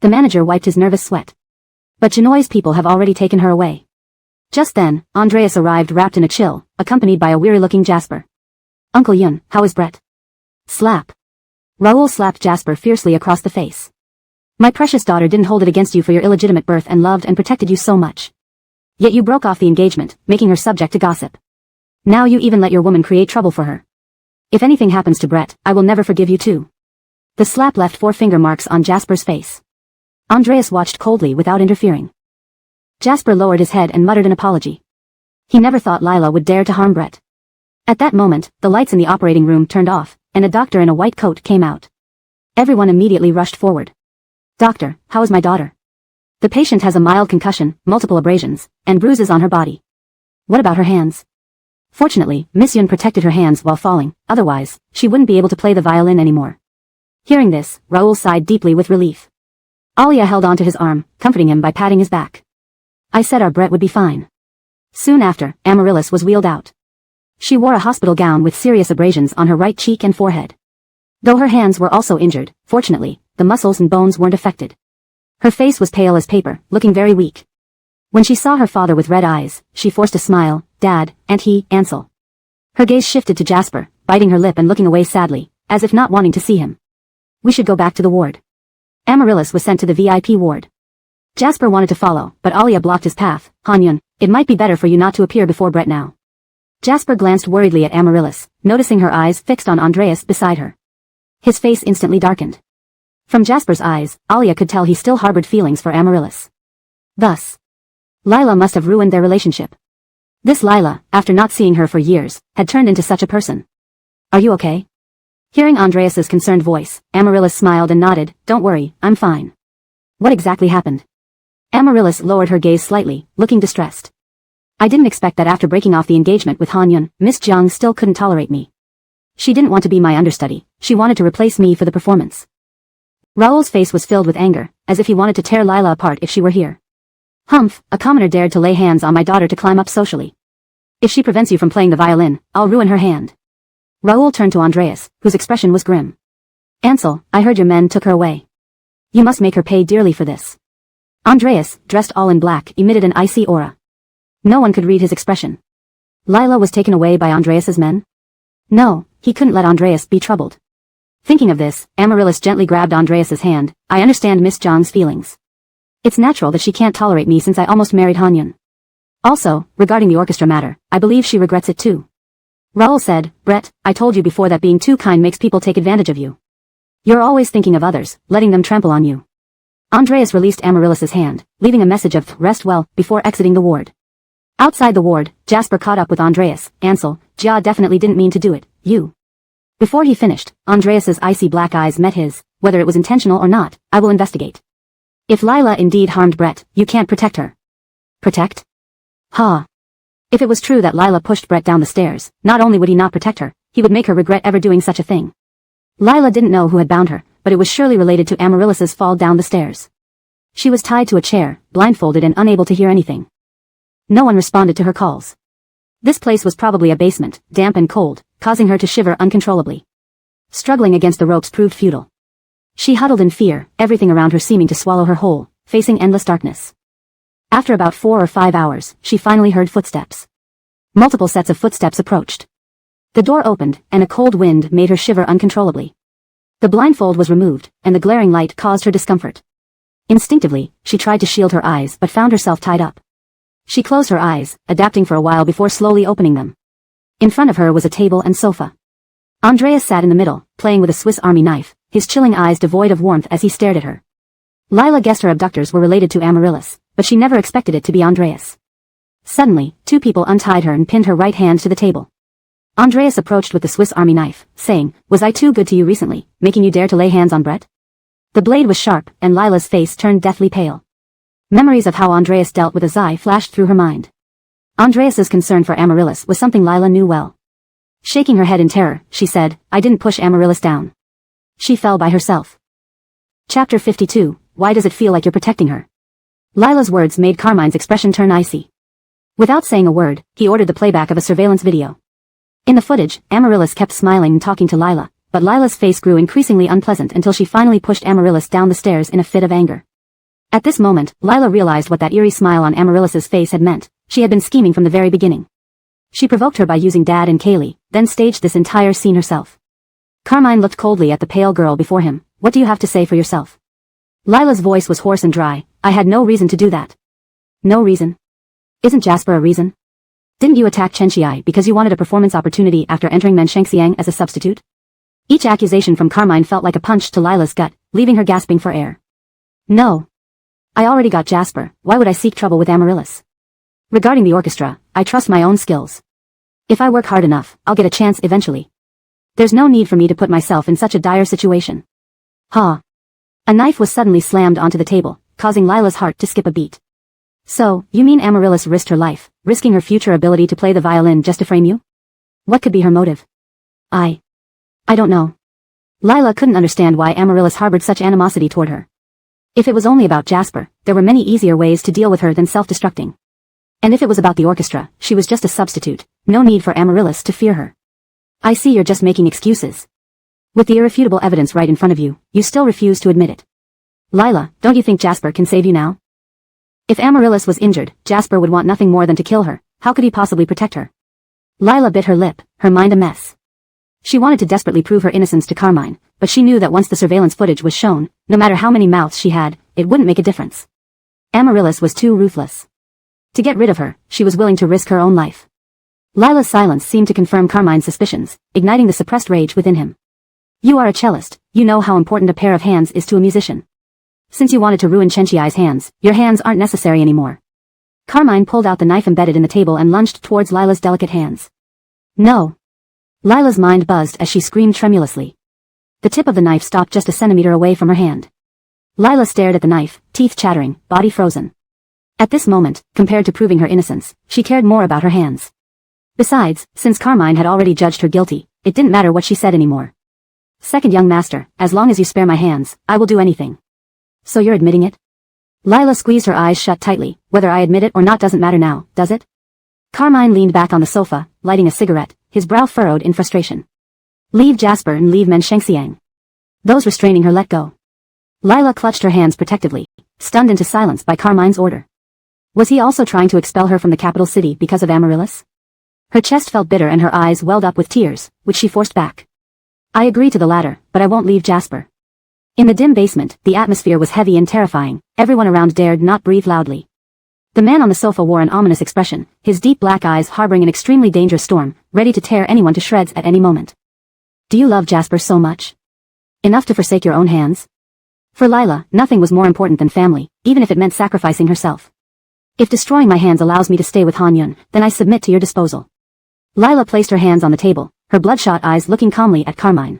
The manager wiped his nervous sweat. "But Janoy's people have already taken her away." Just then, Andreas arrived wrapped in a chill, accompanied by a weary-looking Jasper. "Uncle Yun, how is Brett?" Slap. Raoul slapped Jasper fiercely across the face. "My precious daughter didn't hold it against you for your illegitimate birth and loved and protected you so much. Yet you broke off the engagement, making her subject to gossip. Now you even let your woman create trouble for her. If anything happens to Brett, I will never forgive you too." The slap left 4 finger marks on Jasper's face. Andreas watched coldly without interfering. Jasper lowered his head and muttered an apology. He never thought Lila would dare to harm Brett. At that moment, the lights in the operating room turned off, and a doctor in a white coat came out. Everyone immediately rushed forward. "Doctor, how is my daughter?" "The patient has a mild concussion, multiple abrasions, and bruises on her body." "What about her hands?" Fortunately, Miss Yun protected her hands while falling, otherwise, she wouldn't be able to play the violin anymore. Hearing this, Raoul sighed deeply with relief. Alia held onto his arm, comforting him by patting his back. "I said our Brett would be fine." Soon after, Amaryllis was wheeled out. She wore a hospital gown with serious abrasions on her right cheek and forehead. Though her hands were also injured, fortunately, the muscles and bones weren't affected. Her face was pale as paper, looking very weak. When she saw her father with red eyes, she forced a smile. "Dad, and he, Ansel." Her gaze shifted to Jasper, biting her lip and looking away sadly, as if not wanting to see him. "We should go back to the ward." Amaryllis was sent to the VIP ward. Jasper wanted to follow, but Alia blocked his path. "Han Yun, it might be better for you not to appear before Brett now." Jasper glanced worriedly at Amaryllis, noticing her eyes fixed on Andreas beside her. His face instantly darkened. From Jasper's eyes, Alia could tell he still harbored feelings for Amaryllis. Thus, Lila must have ruined their relationship. This Lila, after not seeing her for years, had turned into such a person. "Are you okay?" Hearing Andreas's concerned voice, Amaryllis smiled and nodded. "Don't worry, I'm fine." "What exactly happened?" Amaryllis lowered her gaze slightly, looking distressed. "I didn't expect that after breaking off the engagement with Han Yun, Miss Jiang still couldn't tolerate me. She didn't want to be my understudy, she wanted to replace me for the performance." Raoul's face was filled with anger, as if he wanted to tear Lila apart if she were here. "Humph, a commoner dared to lay hands on my daughter to climb up socially. If she prevents you from playing the violin, I'll ruin her hand." Raoul turned to Andreas, whose expression was grim. "Ansel, I heard your men took her away. You must make her pay dearly for this." Andreas, dressed all in black, emitted an icy aura. No one could read his expression. Lila was taken away by Andreas's men? No, he couldn't let Andreas be troubled. Thinking of this, Amaryllis gently grabbed Andreas's hand. I understand Miss Zhang's feelings. It's natural that she can't tolerate me since I almost married Hanyun. Also, regarding the orchestra matter, I believe she regrets it too. Raoul said, Brett, I told you before that being too kind makes people take advantage of you. You're always thinking of others, letting them trample on you. Andreas released Amaryllis's hand, leaving a message of rest well before exiting the ward. Outside the ward, Jasper caught up with Andreas. Ansel, Jia definitely didn't mean to do it, you. Before he finished, Andreas's icy black eyes met his. Whether it was intentional or not, I will investigate. If Lila indeed harmed Brett, you can't protect her. Protect? Ha. If it was true that Lila pushed Brett down the stairs, not only would he not protect her, he would make her regret ever doing such a thing. Lila didn't know who had bound her, but it was surely related to Amaryllis's fall down the stairs. She was tied to a chair, blindfolded and unable to hear anything. No one responded to her calls. This place was probably a basement, damp and cold, causing her to shiver uncontrollably. Struggling against the ropes proved futile. She huddled in fear, everything around her seeming to swallow her whole, facing endless darkness. After about 4 or 5 hours, she finally heard footsteps. Multiple sets of footsteps approached. The door opened, and a cold wind made her shiver uncontrollably. The blindfold was removed, and the glaring light caused her discomfort. Instinctively, she tried to shield her eyes but found herself tied up. She closed her eyes, adapting for a while before slowly opening them. In front of her was a table and sofa. Andreas sat in the middle, playing with a Swiss Army knife, his chilling eyes devoid of warmth as he stared at her. Lila guessed her abductors were related to Amaryllis, but she never expected it to be Andreas. Suddenly, 2 people untied her and pinned her right hand to the table. Andreas approached with the Swiss Army knife, saying, Was I too good to you recently, making you dare to lay hands on Brett? The blade was sharp, and Lila's face turned deathly pale. Memories of how Andreas dealt with Azai flashed through her mind. Andreas's concern for Amaryllis was something Lila knew well. Shaking her head in terror, she said, I didn't push Amaryllis down. She fell by herself. Chapter 52, Why does it feel like you're protecting her? Lila's words made Carmine's expression turn icy. Without saying a word, he ordered the playback of a surveillance video. In the footage, Amaryllis kept smiling and talking to Lila, but Lila's face grew increasingly unpleasant until she finally pushed Amaryllis down the stairs in a fit of anger. At this moment, Lila realized what that eerie smile on Amaryllis's face had meant. She had been scheming from the very beginning. She provoked her by using Dad and Kaylee, then staged this entire scene herself. Carmine looked coldly at the pale girl before him. What do you have to say for yourself? Lila's voice was hoarse and dry. I had no reason to do that. No reason? Isn't Jasper a reason? Didn't you attack Chen Qiai because you wanted a performance opportunity after entering Menshengxiang as a substitute? Each accusation from Carmine felt like a punch to Lila's gut, leaving her gasping for air. No. I already got Jasper, why would I seek trouble with Amaryllis? Regarding the orchestra, I trust my own skills. If I work hard enough, I'll get a chance eventually. There's no need for me to put myself in such a dire situation. Ha. A knife was suddenly slammed onto the table, causing Lila's heart to skip a beat. So, you mean Amaryllis risked her life, risking her future ability to play the violin just to frame you? What could be her motive? I don't know. Lila couldn't understand why Amaryllis harbored such animosity toward her. If it was only about Jasper, there were many easier ways to deal with her than self-destructing. And if it was about the orchestra, she was just a substitute, no need for Amaryllis to fear her. I see you're just making excuses. With the irrefutable evidence right in front of you, you still refuse to admit it. Lila, don't you think Jasper can save you now? If Amaryllis was injured, Jasper would want nothing more than to kill her. How could he possibly protect her? Lila bit her lip, her mind a mess. She wanted to desperately prove her innocence to Carmine, but she knew that once the surveillance footage was shown, no matter how many mouths she had, it wouldn't make a difference. Amaryllis was too ruthless. To get rid of her, she was willing to risk her own life. Lila's silence seemed to confirm Carmine's suspicions, igniting the suppressed rage within him. You are a cellist, you know how important a pair of hands is to a musician. Since you wanted to ruin Chen Qiai's hands, your hands aren't necessary anymore. Carmine pulled out the knife embedded in the table and lunged towards Lila's delicate hands. No. Lila's mind buzzed as she screamed tremulously. The tip of the knife stopped just a centimeter away from her hand. Lila stared at the knife, teeth chattering, body frozen. At this moment, compared to proving her innocence, she cared more about her hands. Besides, since Carmine had already judged her guilty, it didn't matter what she said anymore. Second young master, as long as you spare my hands, I will do anything. So you're admitting it? Lila squeezed her eyes shut tightly. Whether I admit it or not doesn't matter now, does it? Carmine leaned back on the sofa, lighting a cigarette, his brow furrowed in frustration. Leave Jasper and leave Menshengxiang. Those restraining her let go. Lila clutched her hands protectively, stunned into silence by Carmine's order. Was he also trying to expel her from the capital city because of Amaryllis? Her chest felt bitter and her eyes welled up with tears, which she forced back. I agree to the latter, but I won't leave Jasper. In the dim basement, the atmosphere was heavy and terrifying. Everyone around dared not breathe loudly. The man on the sofa wore an ominous expression, his deep black eyes harboring an extremely dangerous storm, ready to tear anyone to shreds at any moment. Do you love Jasper so much? Enough to forsake your own hands? For Lila, nothing was more important than family, even if it meant sacrificing herself. If destroying my hands allows me to stay with Han Yun, then I submit to your disposal. Lila placed her hands on the table, her bloodshot eyes looking calmly at Carmine.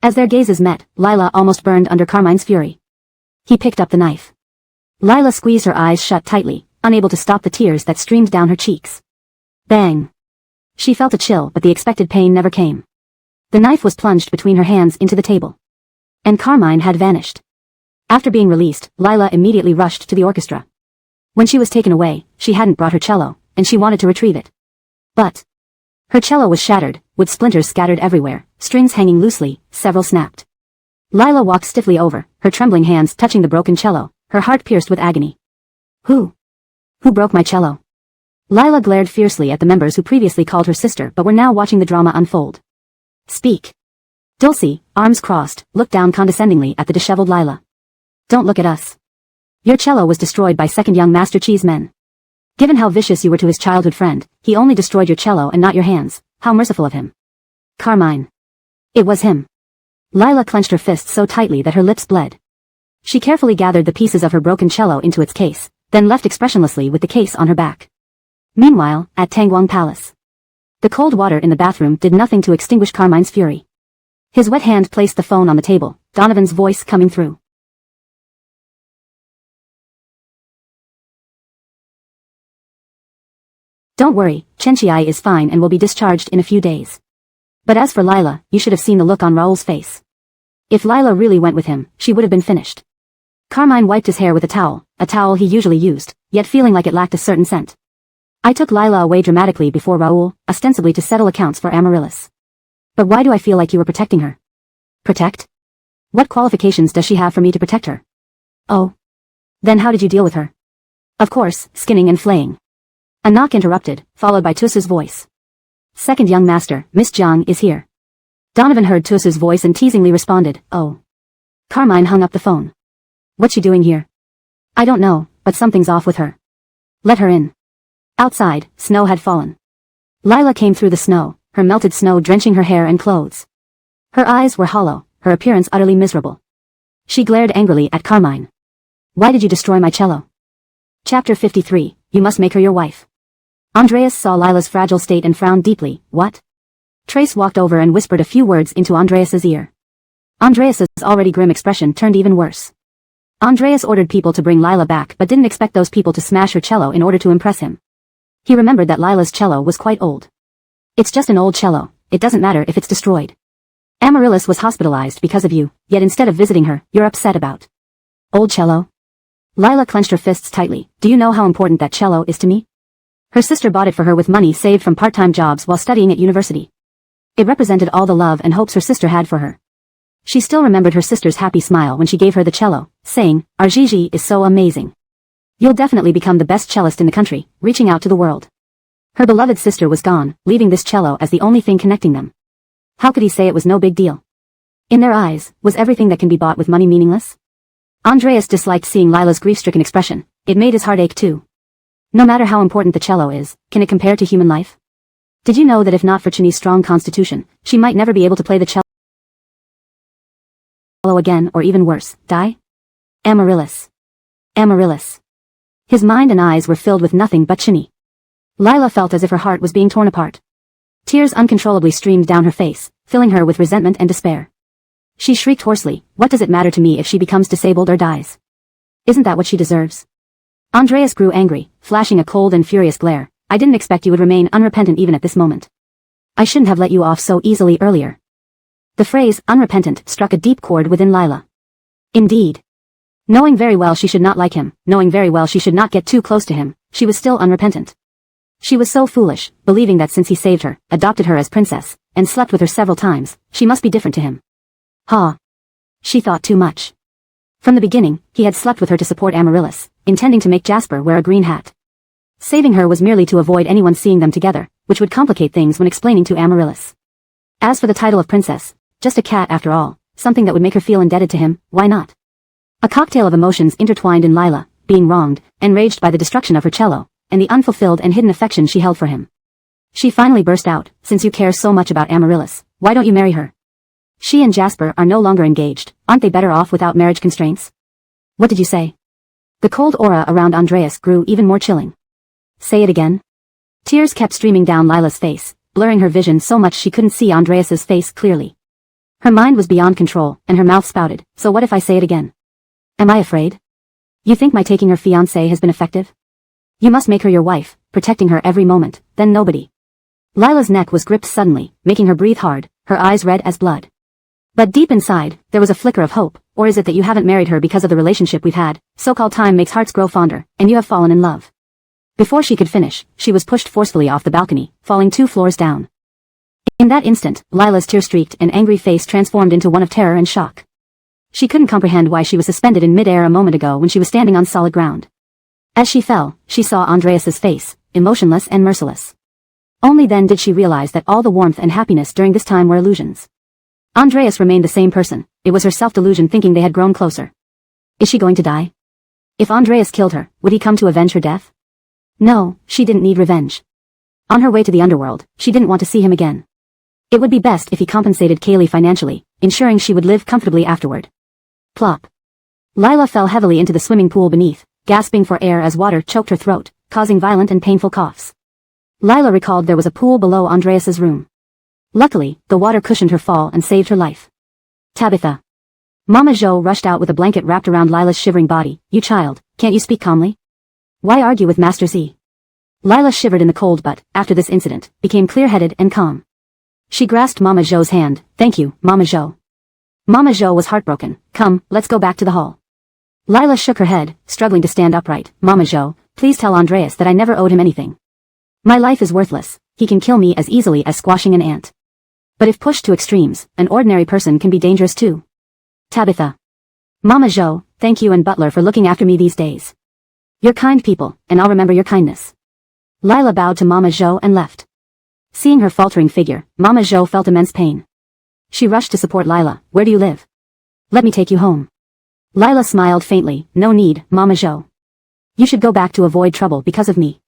As their gazes met, Lila almost burned under Carmine's fury. He picked up the knife. Lila squeezed her eyes shut tightly, unable to stop the tears that streamed down her cheeks. Bang! She felt a chill, but the expected pain never came. The knife was plunged between her hands into the table. And Carmine had vanished. After being released, Lila immediately rushed to the orchestra. When she was taken away, she hadn't brought her cello, and she wanted to retrieve it. But her cello was shattered, with splinters scattered everywhere, strings hanging loosely, several snapped. Lila walked stiffly over, her trembling hands touching the broken cello, her heart pierced with agony. Who broke my cello? Lila glared fiercely at the members who previously called her sister but were now watching the drama unfold. Speak. Dulcie, arms crossed, looked down condescendingly at the disheveled Lila. Don't look at us. Your cello was destroyed by second young Master Chi's men. Given how vicious you were to his childhood friend, he only destroyed your cello and not your hands. How merciful of him. Carmine. It was him. Lila clenched her fists so tightly that her lips bled. She carefully gathered the pieces of her broken cello into its case, then left expressionlessly with the case on her back. Meanwhile, at Tangwang Palace. The cold water in the bathroom did nothing to extinguish Carmine's fury. His wet hand placed the phone on the table, Donovan's voice coming through. Don't worry, Chenchiai is fine and will be discharged in a few days. But as for Lila, you should have seen the look on Raoul's face. If Lila really went with him, she would have been finished. Carmine wiped his hair with a towel he usually used, yet feeling like it lacked a certain scent. I took Lila away dramatically before Raoul, ostensibly to settle accounts for Amaryllis. But why do I feel like you were protecting her? Protect? What qualifications does she have for me to protect her? Oh. Then how did you deal with her? Of course, skinning and flaying. A knock interrupted, followed by Tusu's voice. Second young master, Miss Jiang is here. Donovan heard Tusu's voice and teasingly responded, oh. Carmine hung up the phone. What's she doing here? I don't know, but something's off with her. Let her in. Outside, snow had fallen. Lila came through the snow, her melted snow drenching her hair and clothes. Her eyes were hollow, her appearance utterly miserable. She glared angrily at Carmine. Why did you destroy my cello? Chapter 53, You must make her your wife. Andreas saw Lila's fragile state and frowned deeply. What? Trace walked over and whispered a few words into Andreas's ear. Andreas's already grim expression turned even worse. Andreas ordered people to bring Lila back but didn't expect those people to smash her cello in order to impress him. He remembered that Lila's cello was quite old. It's just an old cello, it doesn't matter if it's destroyed. Amaryllis was hospitalized because of you, yet instead of visiting her, you're upset about. Old cello? Lila clenched her fists tightly. Do you know how important that cello is to me? Her sister bought it for her with money saved from part-time jobs while studying at university. It represented all the love and hopes her sister had for her. She still remembered her sister's happy smile when she gave her the cello, saying, Our Gigi is so amazing. You'll definitely become the best cellist in the country, reaching out to the world. Her beloved sister was gone, leaving this cello as the only thing connecting them. How could he say it was no big deal? In their eyes, was everything that can be bought with money meaningless? Andreas disliked seeing Lila's grief-stricken expression. It made his heart ache too. No matter how important the cello is, can it compare to human life? Did you know that if not for Chini's strong constitution, she might never be able to play the cello again or even worse, die? Amaryllis. Amaryllis. His mind and eyes were filled with nothing but Chini. Lila felt as if her heart was being torn apart. Tears uncontrollably streamed down her face, filling her with resentment and despair. She shrieked hoarsely, what does it matter to me if she becomes disabled or dies? Isn't that what she deserves? Andreas grew angry, flashing a cold and furious glare. I didn't expect you would remain unrepentant even at this moment. I shouldn't have let you off so easily earlier. The phrase, unrepentant, struck a deep chord within Lila. Indeed. Knowing very well she should not like him, knowing very well she should not get too close to him, she was still unrepentant. She was so foolish, believing that since he saved her, adopted her as princess, and slept with her several times, she must be different to him. Ha! She thought too much. From the beginning, he had slept with her to support Amaryllis, intending to make Jasper wear a green hat. Saving her was merely to avoid anyone seeing them together, which which would complicate things when explaining to Amaryllis. As for the title of princess, just a cat after all, something that would make her feel indebted to him, why not? A cocktail of emotions intertwined in Lila, being wronged, enraged by the destruction of her cello, and the unfulfilled and hidden affection she held for him. She finally burst out, since you care so much about Amaryllis, why don't you marry her? She and Jasper are no longer engaged, aren't they better off without marriage constraints? What did you say? The cold aura around Andreas grew even more chilling. Say it again. Tears kept streaming down Lila's face, blurring her vision so much she couldn't see Andreas's face clearly. Her mind was beyond control, and her mouth spouted, so what if I say it again? Am I afraid? You think my taking her fiancé has been effective? You must make her your wife, protecting her every moment, then nobody. Lila's neck was gripped suddenly, making her breathe hard, her eyes red as blood. But deep inside, there was a flicker of hope, or is it that you haven't married her because of the relationship we've had, so-called time makes hearts grow fonder, and you have fallen in love. Before she could finish, she was pushed forcefully off the balcony, falling 2 floors down. In that instant, Lila's tear-streaked and angry face transformed into one of terror and shock. She couldn't comprehend why she was suspended in mid-air a moment ago when she was standing on solid ground. As she fell, she saw Andreas's face, emotionless and merciless. Only then did she realize that all the warmth and happiness during this time were illusions. Andreas remained the same person, it was her self-delusion thinking they had grown closer. Is she going to die? If Andreas killed her, would he come to avenge her death? No, she didn't need revenge. On her way to the underworld, she didn't want to see him again. It would be best if he compensated Kaylee financially, ensuring she would live comfortably afterward. Plop. Lila fell heavily into the swimming pool beneath, gasping for air as water choked her throat, causing violent and painful coughs. Lila recalled there was a pool below Andreas's room. Luckily, the water cushioned her fall and saved her life. Tabitha. Mama Jo rushed out with a blanket wrapped around Lila's shivering body. You child, can't you speak calmly? Why argue with Master Z? Lila shivered in the cold but, after this incident, became clear-headed and calm. She grasped Mama Jo's hand. Thank you, Mama Jo. Mama Jo was heartbroken. Come, let's go back to the hall. Lila shook her head, struggling to stand upright. Mama Jo, please tell Andreas that I never owed him anything. My life is worthless, he can kill me as easily as squashing an ant. But if pushed to extremes, an ordinary person can be dangerous too. Tabitha. Mama Jo, thank you and Butler for looking after me these days. You're kind people, and I'll remember your kindness. Lila bowed to Mama Jo and left. Seeing her faltering figure, Mama Jo felt immense pain. She rushed to support Lila. Where do you live? Let me take you home. Lila smiled faintly. No need, Mama Jo. You should go back to avoid trouble because of me.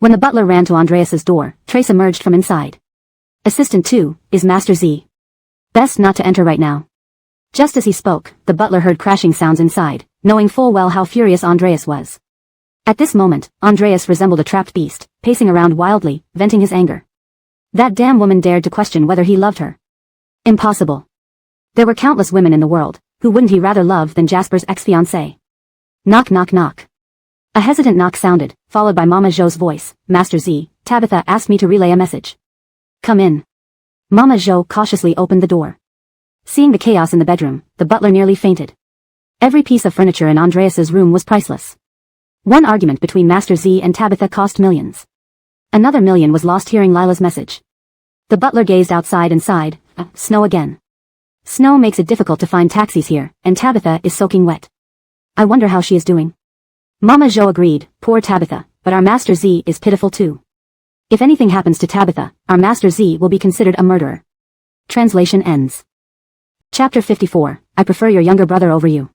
When the butler ran to Andreas's door, Trace emerged from inside. Assistant 2, is Master Z. Best not to enter right now. Just as he spoke, the butler heard crashing sounds inside, knowing full well how furious Andreas was. At this moment, Andreas resembled a trapped beast, pacing around wildly, venting his anger. That damn woman dared to question whether he loved her. Impossible. There were countless women in the world, who wouldn't he rather love than Jasper's ex-fiancée? Knock knock knock. A hesitant knock sounded, followed by Mama Jo's voice. Master Z, Tabitha asked me to relay a message. Come in. Mama Jo cautiously opened the door. Seeing the chaos in the bedroom, the butler nearly fainted. Every piece of furniture in Andreas's room was priceless. One argument between Master Z and Tabitha cost millions. Another million was lost hearing Lila's message. The butler gazed outside and sighed. Snow again. Snow makes it difficult to find taxis here, and Tabitha is soaking wet. I wonder how she is doing. Mama Jo agreed. Poor Tabitha, but our Master Z is pitiful too. If anything happens to Tabitha, our Master Z will be considered a murderer. Translation ends. Chapter 54. I prefer your younger brother over you.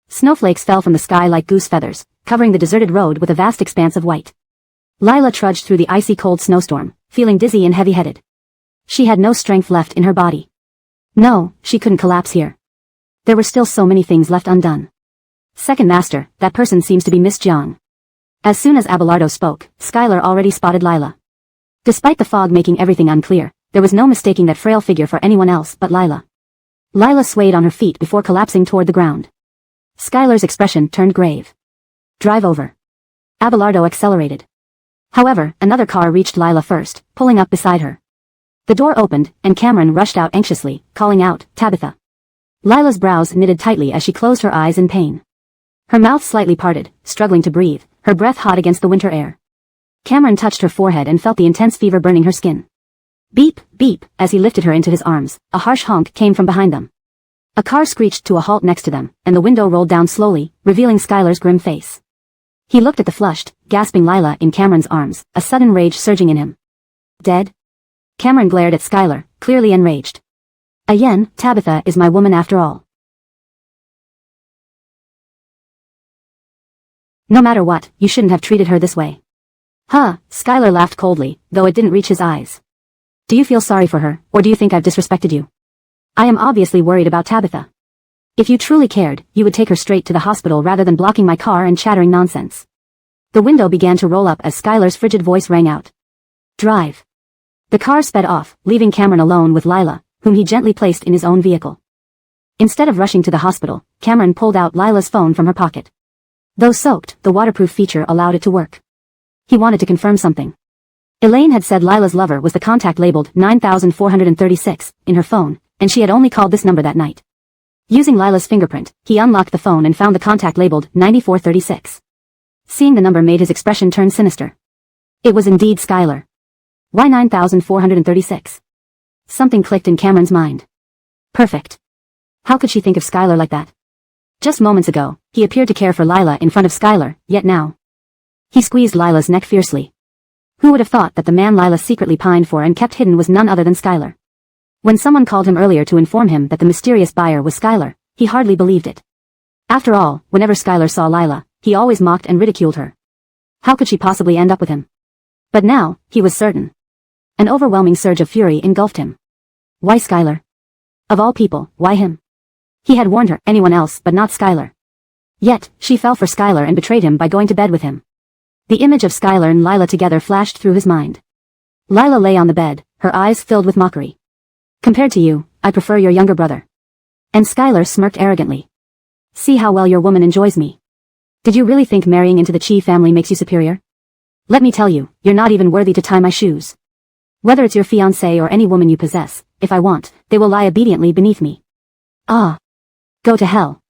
Snowflakes fell from the sky like goose feathers, covering the deserted road with a vast expanse of white. Lila trudged through the icy cold snowstorm, feeling dizzy and heavy-headed. She had no strength left in her body. No, she couldn't collapse here. There were still so many things left undone. Second Master, that person seems to be Miss Jiang. As soon as Abelardo spoke, Skylar already spotted Lila. Despite the fog making everything unclear, there was no mistaking that frail figure for anyone else but Lila. Lila swayed on her feet before collapsing toward the ground. Skylar's expression turned grave. Drive over. Abelardo accelerated. However, another car reached Lila first, pulling up beside her. The door opened, and Cameron rushed out anxiously, calling out, Tabitha. Lila's brows knitted tightly as she closed her eyes in pain. Her mouth slightly parted, struggling to breathe, her breath hot against the winter air. Cameron touched her forehead and felt the intense fever burning her skin. Beep, beep, as he lifted her into his arms, a harsh honk came from behind them. A car screeched to a halt next to them, and the window rolled down slowly, revealing Skylar's grim face. He looked at the flushed, gasping Lila in Cameron's arms, a sudden rage surging in him. Dead? Cameron glared at Skylar, clearly enraged. Again, Tabitha is my woman after all. No matter what, you shouldn't have treated her this way. Huh, Skylar laughed coldly, though it didn't reach his eyes. Do you feel sorry for her, or do you think I've disrespected you? I am obviously worried about Tabitha. If you truly cared, you would take her straight to the hospital rather than blocking my car and chattering nonsense. The window began to roll up as Skylar's frigid voice rang out. Drive. The car sped off, leaving Cameron alone with Lila, whom he gently placed in his own vehicle. Instead of rushing to the hospital, Cameron pulled out Lila's phone from her pocket. Though soaked, the waterproof feature allowed it to work. He wanted to confirm something. Elaine had said Lila's lover was the contact labeled 9436 in her phone, and she had only called this number that night. Using Lila's fingerprint, he unlocked the phone and found the contact labeled 9436. Seeing the number made his expression turn sinister. It was indeed Skylar. Why 9436? Something clicked in Cameron's mind. Perfect. How could she think of Skylar like that? Just moments ago, he appeared to care for Lila in front of Skylar, yet now. He squeezed Lila's neck fiercely. Who would have thought that the man Lila secretly pined for and kept hidden was none other than Skylar? When someone called him earlier to inform him that the mysterious buyer was Skylar, he hardly believed it. After all, whenever Skylar saw Lila, he always mocked and ridiculed her. How could she possibly end up with him? But now, he was certain. An overwhelming surge of fury engulfed him. Why Skylar? Of all people, why him? He had warned her, anyone else but not Skylar. Yet, she fell for Skylar and betrayed him by going to bed with him. The image of Skylar and Lila together flashed through his mind. Lila lay on the bed, her eyes filled with mockery. Compared to you, I prefer your younger brother. And Skylar smirked arrogantly. See how well your woman enjoys me. Did you really think marrying into the Chi family makes you superior? Let me tell you, you're not even worthy to tie my shoes. Whether it's your fiancé or any woman you possess, if I want, they will lie obediently beneath me. Ah. Go to hell.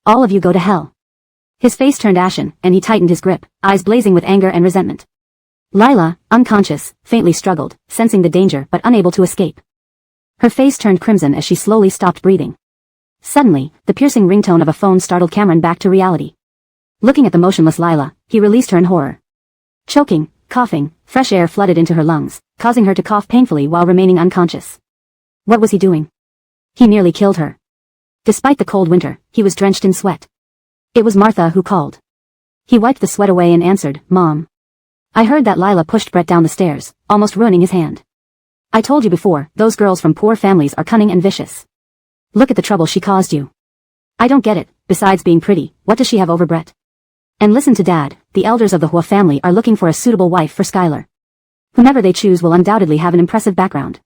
All of you go to hell. His face turned ashen, and he tightened his grip, eyes blazing with anger and resentment. Lila, unconscious, faintly struggled, sensing the danger but unable to escape. Her face turned crimson as she slowly stopped breathing. Suddenly, the piercing ringtone of a phone startled Cameron back to reality. Looking at the motionless Lila, he released her in horror. Choking, coughing, fresh air flooded into her lungs, causing her to cough painfully while remaining unconscious. What was he doing? He nearly killed her. Despite the cold winter, he was drenched in sweat. It was Martha who called. He wiped the sweat away and answered, Mom. I heard that Lila pushed Brett down the stairs, almost ruining his hand. I told you before, those girls from poor families are cunning and vicious. Look at the trouble she caused you. I don't get it, besides being pretty, what does she have over Brett? And listen to Dad, the elders of the Hua family are looking for a suitable wife for Skylar. Whomever they choose will undoubtedly have an impressive background.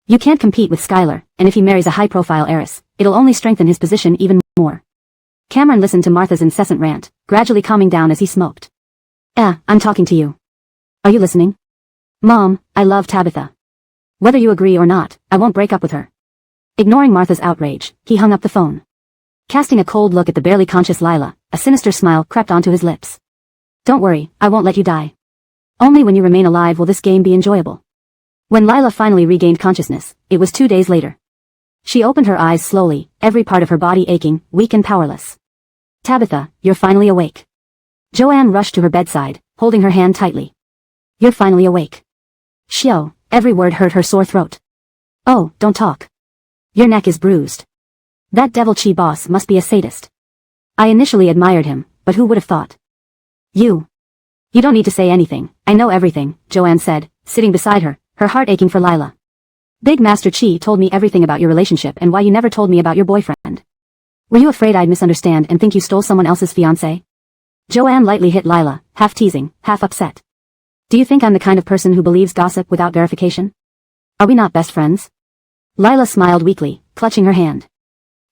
You can't compete with Skylar, and if he marries a high-profile heiress, it'll only strengthen his position even more. Cameron listened to Martha's incessant rant, gradually calming down as he smoked. I'm talking to you. Are you listening? Mom, I love Tabitha. Whether you agree or not, I won't break up with her. Ignoring Martha's outrage, he hung up the phone. Casting a cold look at the barely conscious Lila, a sinister smile crept onto his lips. Don't worry, I won't let you die. Only when you remain alive will this game be enjoyable. When Lila finally regained consciousness, it was 2 days later. She opened her eyes slowly, every part of her body aching, weak and powerless. Tabitha, you're finally awake. Joanne rushed to her bedside, holding her hand tightly. You're finally awake. Shio, every word hurt her sore throat. Oh, don't talk. Your neck is bruised. That devil Chi boss must be a sadist. I initially admired him, but who would have thought? You don't need to say anything, I know everything, Joanne said, sitting beside her, her heart aching for Lila. Big Master Chi told me everything about your relationship and why you never told me about your boyfriend. Were you afraid I'd misunderstand and think you stole someone else's fiancé? Joanne lightly hit Lila, half teasing, half upset. Do you think I'm the kind of person who believes gossip without verification? Are we not best friends? Lila smiled weakly, clutching her hand.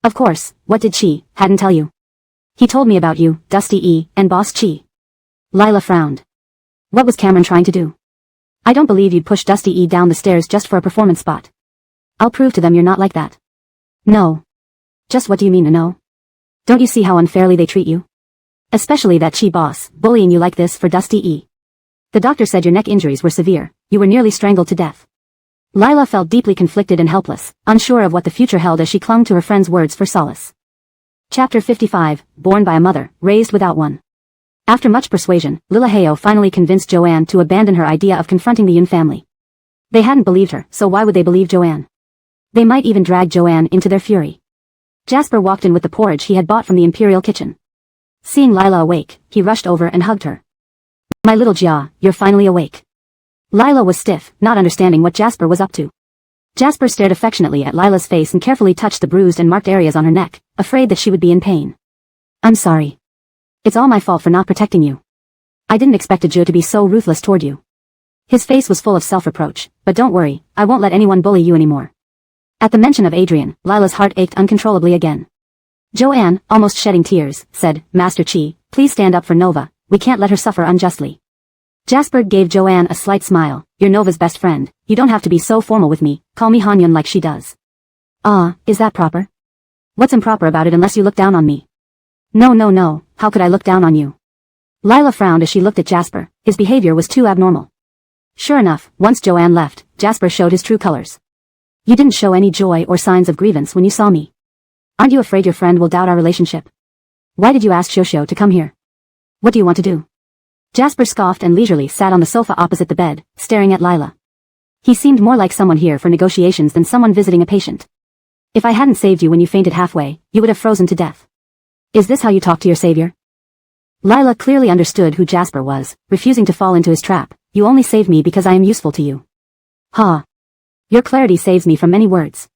Of course, what did Chi hadn't tell you? He told me about you, Dusty E, and Boss Chi. Lila frowned. What was Cameron trying to do? I don't believe you'd push Dusty E down the stairs just for a performance spot. I'll prove to them you're not like that. No. Just what do you mean to know? Don't you see how unfairly they treat you? Especially that Chi boss, bullying you like this for Dusty E. The doctor said your neck injuries were severe, you were nearly strangled to death. Lila felt deeply conflicted and helpless, unsure of what the future held as she clung to her friend's words for solace. Chapter 55, Born by a Mother, Raised Without One. After much persuasion, Lilaheo finally convinced Joanne to abandon her idea of confronting the Yun family. They hadn't believed her, so why would they believe Joanne? They might even drag Joanne into their fury. Jasper walked in with the porridge he had bought from the Imperial kitchen. Seeing Lila awake, he rushed over and hugged her. My little Jia, you're finally awake. Lila was stiff, not understanding what Jasper was up to. Jasper stared affectionately at Lila's face and carefully touched the bruised and marked areas on her neck, afraid that she would be in pain. I'm sorry. It's all my fault for not protecting you. I didn't expect Jia to be so ruthless toward you. His face was full of self-reproach, but don't worry, I won't let anyone bully you anymore. At the mention of Adrian, Lila's heart ached uncontrollably again. Joanne, almost shedding tears, said, Master Chi, please stand up for Nova, we can't let her suffer unjustly. Jasper gave Joanne a slight smile. You're Nova's best friend, you don't have to be so formal with me, call me Hanyun like she does. Ah, is that proper? What's improper about it unless you look down on me? No, how could I look down on you? Lila frowned as she looked at Jasper, his behavior was too abnormal. Sure enough, once Joanne left, Jasper showed his true colors. You didn't show any joy or signs of grievance when you saw me. Aren't you afraid your friend will doubt our relationship? Why did you ask Shosho to come here? What do you want to do? Jasper scoffed and leisurely sat on the sofa opposite the bed, staring at Lila. He seemed more like someone here for negotiations than someone visiting a patient. If I hadn't saved you when you fainted halfway, you would have frozen to death. Is this how you talk to your savior? Lila clearly understood who Jasper was, refusing to fall into his trap. You only saved me because I am useful to you. Ha. Your clarity saves me from many words.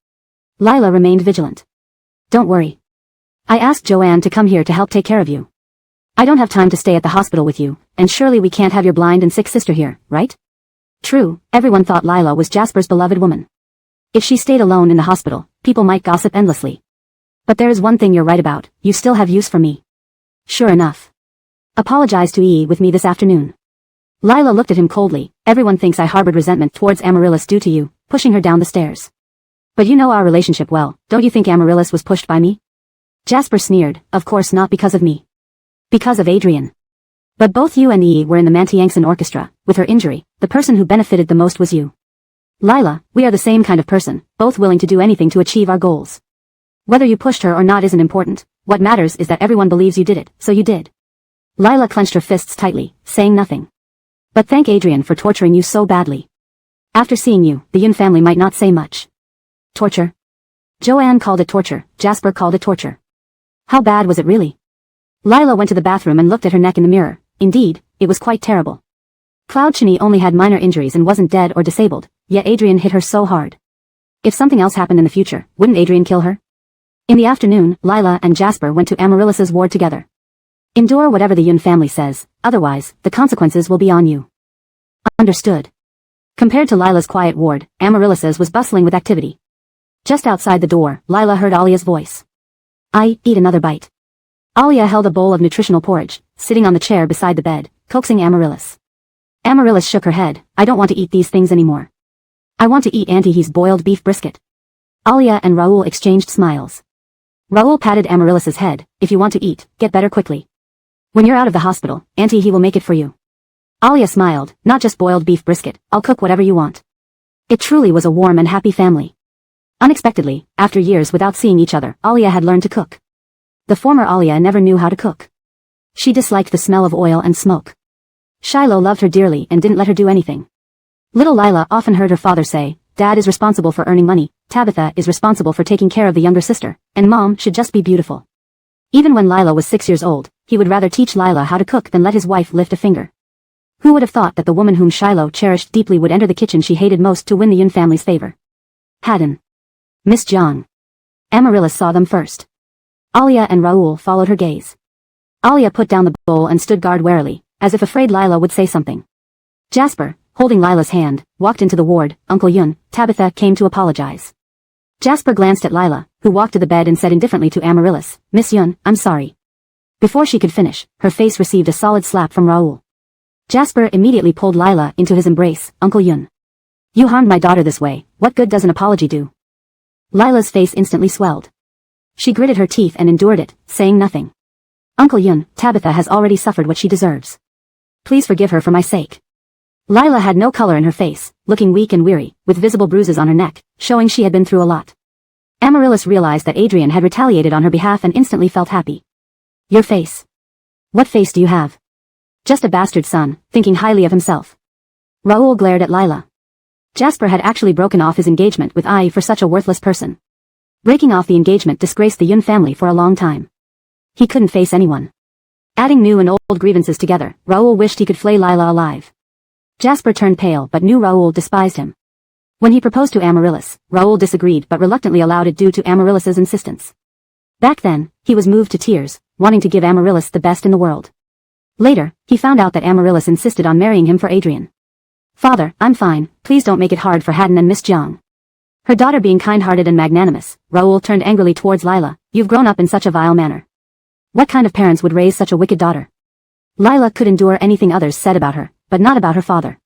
Lila remained vigilant. Don't worry. I asked Joanne to come here to help take care of you. I don't have time to stay at the hospital with you, and surely we can't have your blind and sick sister here, right? True, everyone thought Lila was Jasper's beloved woman. If she stayed alone in the hospital, people might gossip endlessly. But there is one thing you're right about, you still have use for me. Sure enough. Apologize to E with me this afternoon. Lila looked at him coldly. Everyone thinks I harbored resentment towards Amaryllis due to you, pushing her down the stairs. But you know our relationship well, don't you think Amaryllis was pushed by me? Jasper sneered, of course not because of me. Because of Adrian. But both you and E were in the Mantiangson orchestra. With her injury, the person who benefited the most was you. Lila, we are the same kind of person, both willing to do anything to achieve our goals. Whether you pushed her or not isn't important, what matters is that everyone believes you did it, so you did. Lila clenched her fists tightly, saying nothing. But thank Adrian for torturing you so badly. After seeing you, the Yun family might not say much. Torture? Joanne called it torture, Jasper called it torture. How bad was it really? Lila went to the bathroom and looked at her neck in the mirror. Indeed, it was quite terrible. Cloud Chini only had minor injuries and wasn't dead or disabled, yet Adrian hit her so hard. If something else happened in the future, wouldn't Adrian kill her? In the afternoon, Lila and Jasper went to Amaryllis's ward together. Endure whatever the Yun family says, otherwise, the consequences will be on you. Understood. Compared to Lila's quiet ward, Amaryllis's was bustling with activity. Just outside the door, Lila heard Alia's voice. I eat another bite. Alia held a bowl of nutritional porridge, sitting on the chair beside the bed, coaxing Amaryllis. Amaryllis shook her head. I don't want to eat these things anymore. I want to eat Auntie He's boiled beef brisket. Alia and Raoul exchanged smiles. Raoul patted Amaryllis's head. If you want to eat, get better quickly. When you're out of the hospital, Auntie He will make it for you. Alia smiled. Not just boiled beef brisket, I'll cook whatever you want. It truly was a warm and happy family. Unexpectedly, after years without seeing each other, Alia had learned to cook. The former Alia never knew how to cook. She disliked the smell of oil and smoke. Shiloh loved her dearly and didn't let her do anything. Little Lila often heard her father say, Dad is responsible for earning money, Tabitha is responsible for taking care of the younger sister, and Mom should just be beautiful. Even when Lila was 6 years old, he would rather teach Lila how to cook than let his wife lift a finger. Who would have thought that the woman whom Shiloh cherished deeply would enter the kitchen she hated most to win the Yun family's favor? Haddon. Miss Jiang. Amaryllis saw them first. Alia and Raoul followed her gaze. Alia put down the bowl and stood guard warily, as if afraid Lila would say something. Jasper, holding Lila's hand, walked into the ward. Uncle Yun, Tabitha came to apologize. Jasper glanced at Lila, who walked to the bed and said indifferently to Amaryllis, Miss Yun, I'm sorry. Before she could finish, her face received a solid slap from Raoul. Jasper immediately pulled Lila into his embrace. Uncle Yun. You harmed my daughter this way, what good does an apology do? Lila's face instantly swelled. She gritted her teeth and endured it, saying nothing. Uncle Yun, Tabitha has already suffered what she deserves. Please forgive her for my sake. Lila had no color in her face, looking weak and weary, with visible bruises on her neck, showing she had been through a lot. Amaryllis realized that Adrian had retaliated on her behalf and instantly felt happy. Your face. What face do you have? Just a bastard son, thinking highly of himself. Raoul glared at Lila. Jasper had actually broken off his engagement with Ai for such a worthless person. Breaking off the engagement disgraced the Yun family for a long time. He couldn't face anyone. Adding new and old grievances together, Raoul wished he could flay Lila alive. Jasper turned pale but knew Raoul despised him. When he proposed to Amaryllis, Raoul disagreed but reluctantly allowed it due to Amaryllis's insistence. Back then, he was moved to tears, wanting to give Amaryllis the best in the world. Later, he found out that Amaryllis insisted on marrying him for Adrian. "Father, I'm fine, please don't make it hard for Haddon and Miss Jiang." Her daughter being kind-hearted and magnanimous, Raoul turned angrily towards Lila. "You've grown up in such a vile manner. What kind of parents would raise such a wicked daughter?" Lila could endure anything others said about her, but not about her father.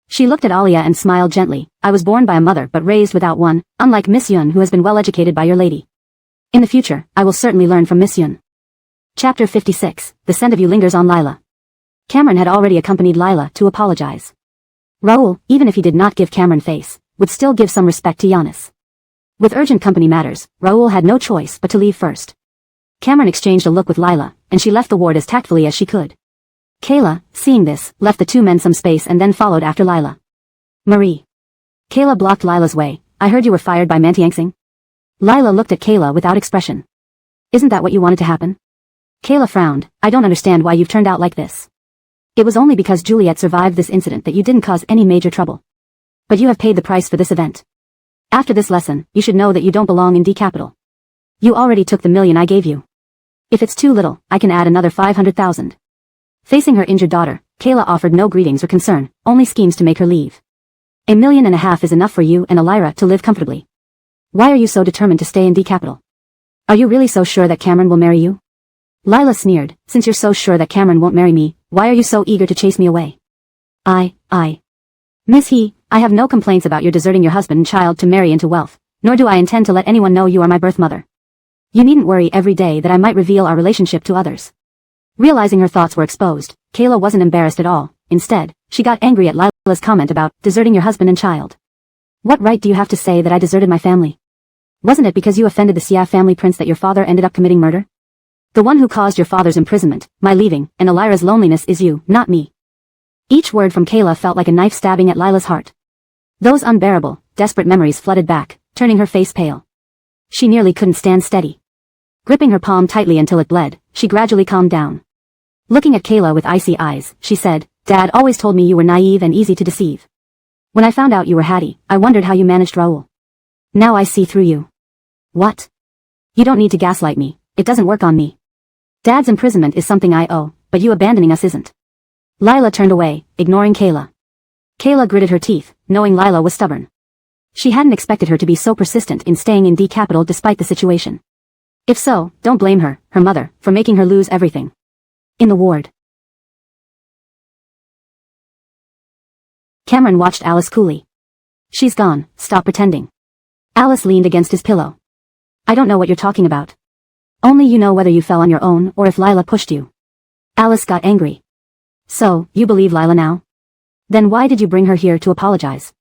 She looked at Alia and smiled gently. "I was born by a mother but raised without one, unlike Miss Yun who has been well educated by your lady. In the future, I will certainly learn from Miss Yun." Chapter 56, The Scent of You Lingers on Lila. Cameron had already accompanied Lila to apologize. Raoul, even if he did not give Cameron face, would still give some respect to Giannis. With urgent company matters, Raoul had no choice but to leave first. Cameron exchanged a look with Lila, and she left the ward as tactfully as she could. Kayla, seeing this, left the two men some space and then followed after Lila. "Marie." Kayla blocked Lila's way. "I heard you were fired by Mantiangsing." Lila looked at Kayla without expression. "Isn't that what you wanted to happen?" Kayla frowned. "I don't understand why you've turned out like this. It was only because Juliet survived this incident that you didn't cause any major trouble. But you have paid the price for this event. After this lesson, you should know that you don't belong in D Capital. You already took the $1 million I gave you. If it's too little, I can add another 500,000. Facing her injured daughter, Kayla offered no greetings or concern, only schemes to make her leave. $1.5 million is enough for you and Elira to live comfortably. Why are you so determined to stay in D Capital? Are you really so sure that Cameron will marry you?" Lila sneered. "Since you're so sure that Cameron won't marry me, why are you so eager to chase me away?" Miss He, I have no complaints about your deserting your husband and child to marry into wealth, nor do I intend to let anyone know you are my birth mother. You needn't worry every day that I might reveal our relationship to others." Realizing her thoughts were exposed, Kayla wasn't embarrassed at all. Instead, she got angry at Lila's comment about deserting your husband and child. "What right do you have to say that I deserted my family? Wasn't it because you offended the Xia family prince that your father ended up committing murder? The one who caused your father's imprisonment, my leaving, and Elira's loneliness is you, not me." Each word from Kayla felt like a knife stabbing at Lila's heart. Those unbearable, desperate memories flooded back, turning her face pale. She nearly couldn't stand steady. Gripping her palm tightly until it bled, she gradually calmed down. Looking at Kayla with icy eyes, she said, "Dad always told me you were naive and easy to deceive. When I found out you were Hattie, I wondered how you managed Raoul. Now I see through you." "What? You don't need to gaslight me, it doesn't work on me. Dad's imprisonment is something I owe, but you abandoning us isn't." Lila turned away, ignoring Kayla. Kayla gritted her teeth, knowing Lila was stubborn. She hadn't expected her to be so persistent in staying in D Capital despite the situation. If so, don't blame her, her mother, for making her lose everything. In the ward. Cameron watched Alice coolly. "She's gone, stop pretending." Alice leaned against his pillow. "I don't know what you're talking about. Only you know whether you fell on your own or if Lila pushed you." Alice got angry. "So, you believe Lila now? Then why did you bring her here to apologize?"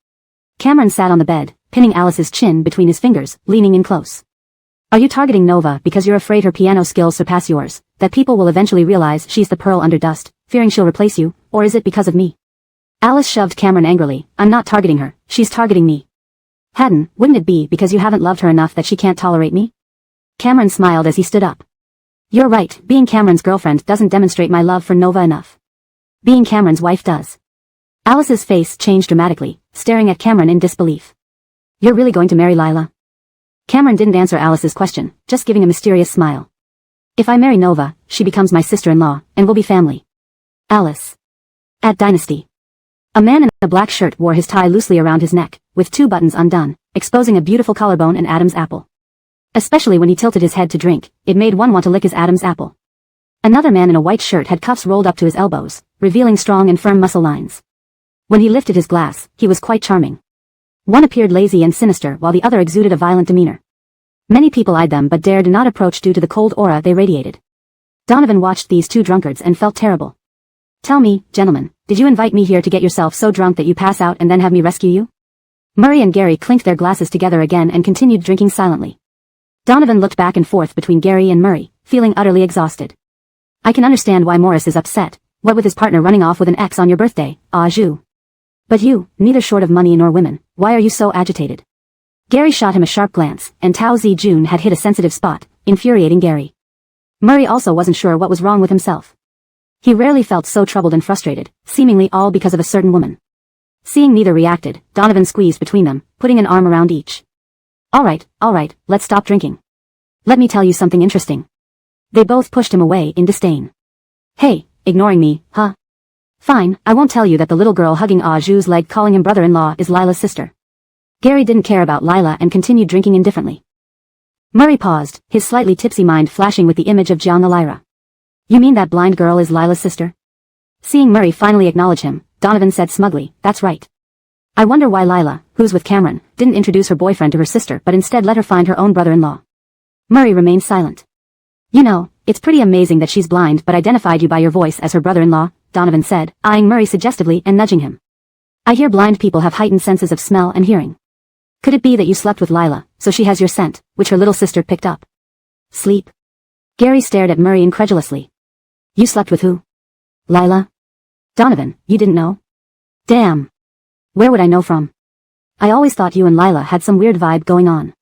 Cameron sat on the bed, pinning Alice's chin between his fingers, leaning in close. "Are you targeting Nova because you're afraid her piano skills surpass yours, that people will eventually realize she's the pearl under dust, fearing she'll replace you, or is it because of me?" Alice shoved Cameron angrily. "I'm not targeting her, she's targeting me." "Haddon, wouldn't it be because you haven't loved her enough that she can't tolerate me?" Cameron smiled as he stood up. "You're right, being Cameron's girlfriend doesn't demonstrate my love for Nova enough. Being Cameron's wife does." Alice's face changed dramatically, staring at Cameron in disbelief. "You're really going to marry Lila?" Cameron didn't answer Alice's question, just giving a mysterious smile. "If I marry Nova, she becomes my sister-in-law, and we'll be family." Alice. At Dynasty. A man in a black shirt wore his tie loosely around his neck, with 2 buttons undone, exposing a beautiful collarbone and Adam's apple. Especially when he tilted his head to drink, it made one want to lick his Adam's apple. Another man in a white shirt had cuffs rolled up to his elbows, revealing strong and firm muscle lines. When he lifted his glass, he was quite charming. One appeared lazy and sinister while the other exuded a violent demeanor. Many people eyed them but dared not approach due to the cold aura they radiated. Donovan watched these 2 drunkards and felt terrible. "Tell me, gentlemen, did you invite me here to get yourself so drunk that you pass out and then have me rescue you?" Murray and Gary clinked their glasses together again and continued drinking silently. Donovan looked back and forth between Gary and Murray, feeling utterly exhausted. "I can understand why Morris is upset, what with his partner running off with an ex on your birthday, Ju. But you, neither short of money nor women, Why are you so agitated? Gary shot him a sharp glance, and Tao Zi-jun had hit a sensitive spot, infuriating Gary. Murray also wasn't sure what was wrong with himself. He rarely felt so troubled and frustrated, seemingly all because of a certain woman. Seeing neither reacted, Donovan squeezed between them, putting an arm around each. All right, let's stop drinking. Let me tell you something interesting. They both pushed him away in disdain. Hey, ignoring me, huh? Fine, I won't tell you that the little girl hugging Ah Zhu's leg calling him brother-in-law is Lila's sister. Gary didn't care about Lila and continued drinking indifferently. Murray paused, his slightly tipsy mind flashing with the image of Jiang Lyra. You mean that blind girl is Lila's sister? Seeing Murray finally acknowledge him, Donovan said smugly, that's right. I wonder why Lila, who's with Cameron, didn't introduce her boyfriend to her sister but instead let her find her own brother-in-law. Murray remained silent. You know, it's pretty amazing that she's blind but identified you by your voice as her brother-in-law, Donovan said, eyeing Murray suggestively and nudging him. I hear blind people have heightened senses of smell and hearing. Could it be that you slept with Lila, so she has your scent, which her little sister picked up? Sleep? Gary stared at Murray incredulously. You slept with who? Lila? Donovan, you didn't know? Damn. Where would I know from? I always thought you and Lila had some weird vibe going on.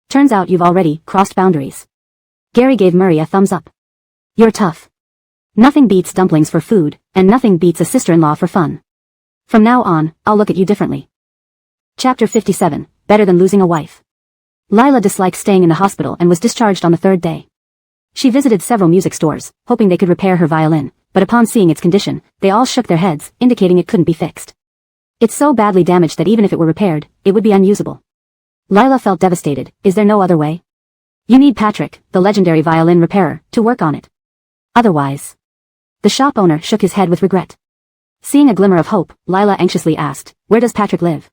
Turns out you've already crossed boundaries. Gary gave Murray a thumbs up. You're tough. Nothing beats dumplings for food, and nothing beats a sister-in-law for fun. From now on, I'll look at you differently. Chapter 57, Better Than Losing a Wife. Lila disliked staying in the hospital and was discharged on the third day. She visited several music stores, hoping they could repair her violin, but upon seeing its condition, they all shook their heads, indicating it couldn't be fixed. It's so badly damaged that even if it were repaired, it would be unusable. Lila felt devastated. Is there no other way? You need Patrick, the legendary violin repairer, to work on it. Otherwise. The shop owner shook his head with regret. Seeing a glimmer of hope, Lila anxiously asked, where does Patrick live?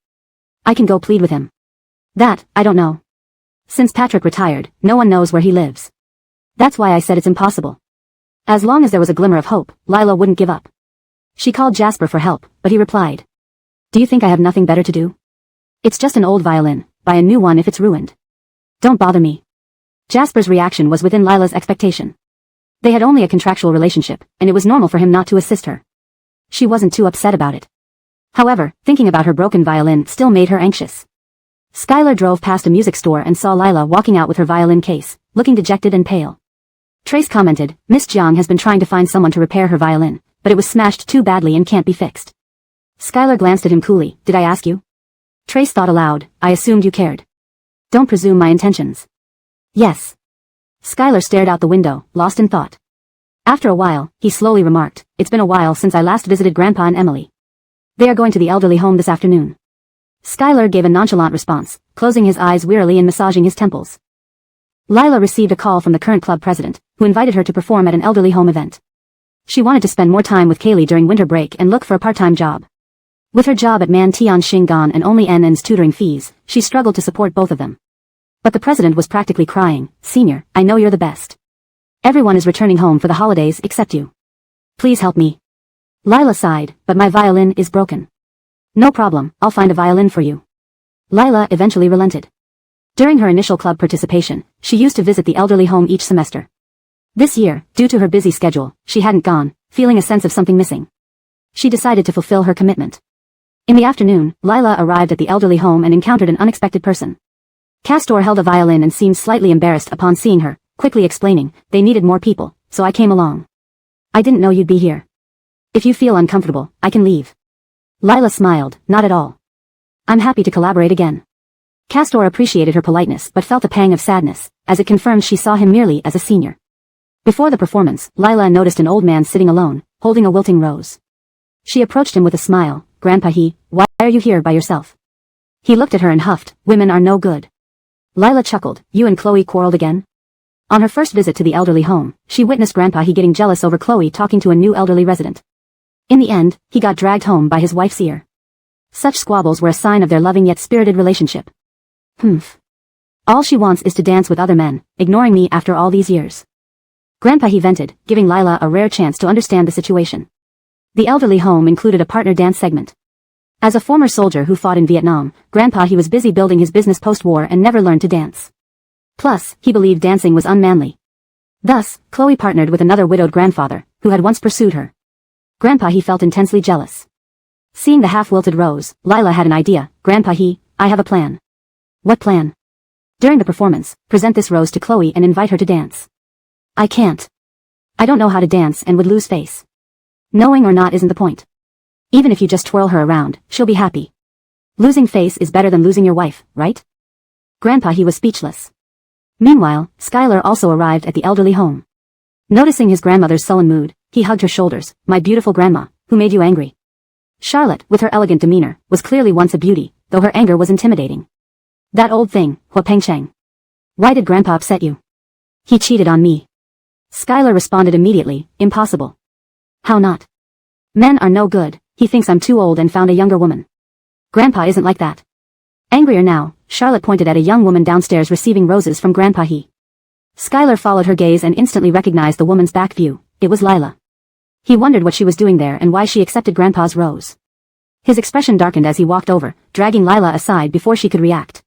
I can go plead with him. That, I don't know. Since Patrick retired, no one knows where he lives. That's why I said it's impossible. As long as there was a glimmer of hope, Lila wouldn't give up. She called Jasper for help, but he replied. Do you think I have nothing better to do? It's just an old violin, buy a new one if it's ruined. Don't bother me. Jasper's reaction was within Lila's expectation. They had only a contractual relationship, and it was normal for him not to assist her. She wasn't too upset about it. However, thinking about her broken violin still made her anxious. Skylar drove past a music store and saw Lila walking out with her violin case, looking dejected and pale. Trace commented, Miss Jiang has been trying to find someone to repair her violin, but it was smashed too badly and can't be fixed. Skylar glanced at him coolly, did I ask you? Trace thought aloud, I assumed you cared. Don't presume my intentions. Yes. Skylar stared out the window, lost in thought. After a while, he slowly remarked, it's been a while since I last visited Grandpa and Emily. They are going to the elderly home this afternoon. Skylar gave a nonchalant response, closing his eyes wearily and massaging his temples. Lila received a call from the current club president, who invited her to perform at an elderly home event. She wanted to spend more time with Kaylee during winter break and look for a part-time job. With her job at Man Tian Xing gone and only N's tutoring fees, she struggled to support both of them. But the president was practically crying, Senior, I know you're the best. Everyone is returning home for the holidays except you. Please help me. Lila sighed, but my violin is broken. No problem, I'll find a violin for you. Lila eventually relented. During her initial club participation, she used to visit the elderly home each semester. This year, due to her busy schedule, she hadn't gone, feeling a sense of something missing. She decided to fulfill her commitment. In the afternoon, Lila arrived at the elderly home and encountered an unexpected person. Castor held a violin and seemed slightly embarrassed upon seeing her, quickly explaining, they needed more people, so I came along. I didn't know you'd be here. If you feel uncomfortable, I can leave. Lila smiled, not at all. I'm happy to collaborate again. Castor appreciated her politeness but felt a pang of sadness, as it confirmed she saw him merely as a senior. Before the performance, Lila noticed an old man sitting alone, holding a wilting rose. She approached him with a smile, Grandpa He, why are you here by yourself? He looked at her and huffed, women are no good. Lila chuckled, you and Chloe quarreled again? On her first visit to the elderly home, she witnessed Grandpa He getting jealous over Chloe talking to a new elderly resident. In the end, he got dragged home by his wife's ear. Such squabbles were a sign of their loving yet spirited relationship. Humph. All she wants is to dance with other men, ignoring me after all these years. Grandpa He vented, giving Lila a rare chance to understand the situation. The elderly home included a partner dance segment. As a former soldier who fought in Vietnam, Grandpa He was busy building his business post-war and never learned to dance. Plus, he believed dancing was unmanly. Thus, Chloe partnered with another widowed grandfather, who had once pursued her. Grandpa He felt intensely jealous. Seeing the half-wilted rose, Lila had an idea, Grandpa He, I have a plan. What plan? During the performance, present this rose to Chloe and invite her to dance. I can't. I don't know how to dance and would lose face. Knowing or not isn't the point. Even if you just twirl her around, she'll be happy. Losing face is better than losing your wife, right? Grandpa he was speechless. Meanwhile, Skylar also arrived at the elderly home. Noticing his grandmother's sullen mood, he hugged her shoulders. My beautiful grandma, who made you angry? Charlotte, with her elegant demeanor, was clearly once a beauty, though her anger was intimidating. That old thing, Hua Peng Cheng. Why did Grandpa upset you? He cheated on me. Skylar responded immediately, impossible. How not? Men are no good, he thinks I'm too old and found a younger woman. Grandpa isn't like that. Angrier now, Charlotte pointed at a young woman downstairs receiving roses from Grandpa He. Skylar followed her gaze and instantly recognized the woman's back view. It was Lila. He wondered what she was doing there and why she accepted Grandpa's rose. His expression darkened as he walked over, dragging Lila aside before she could react.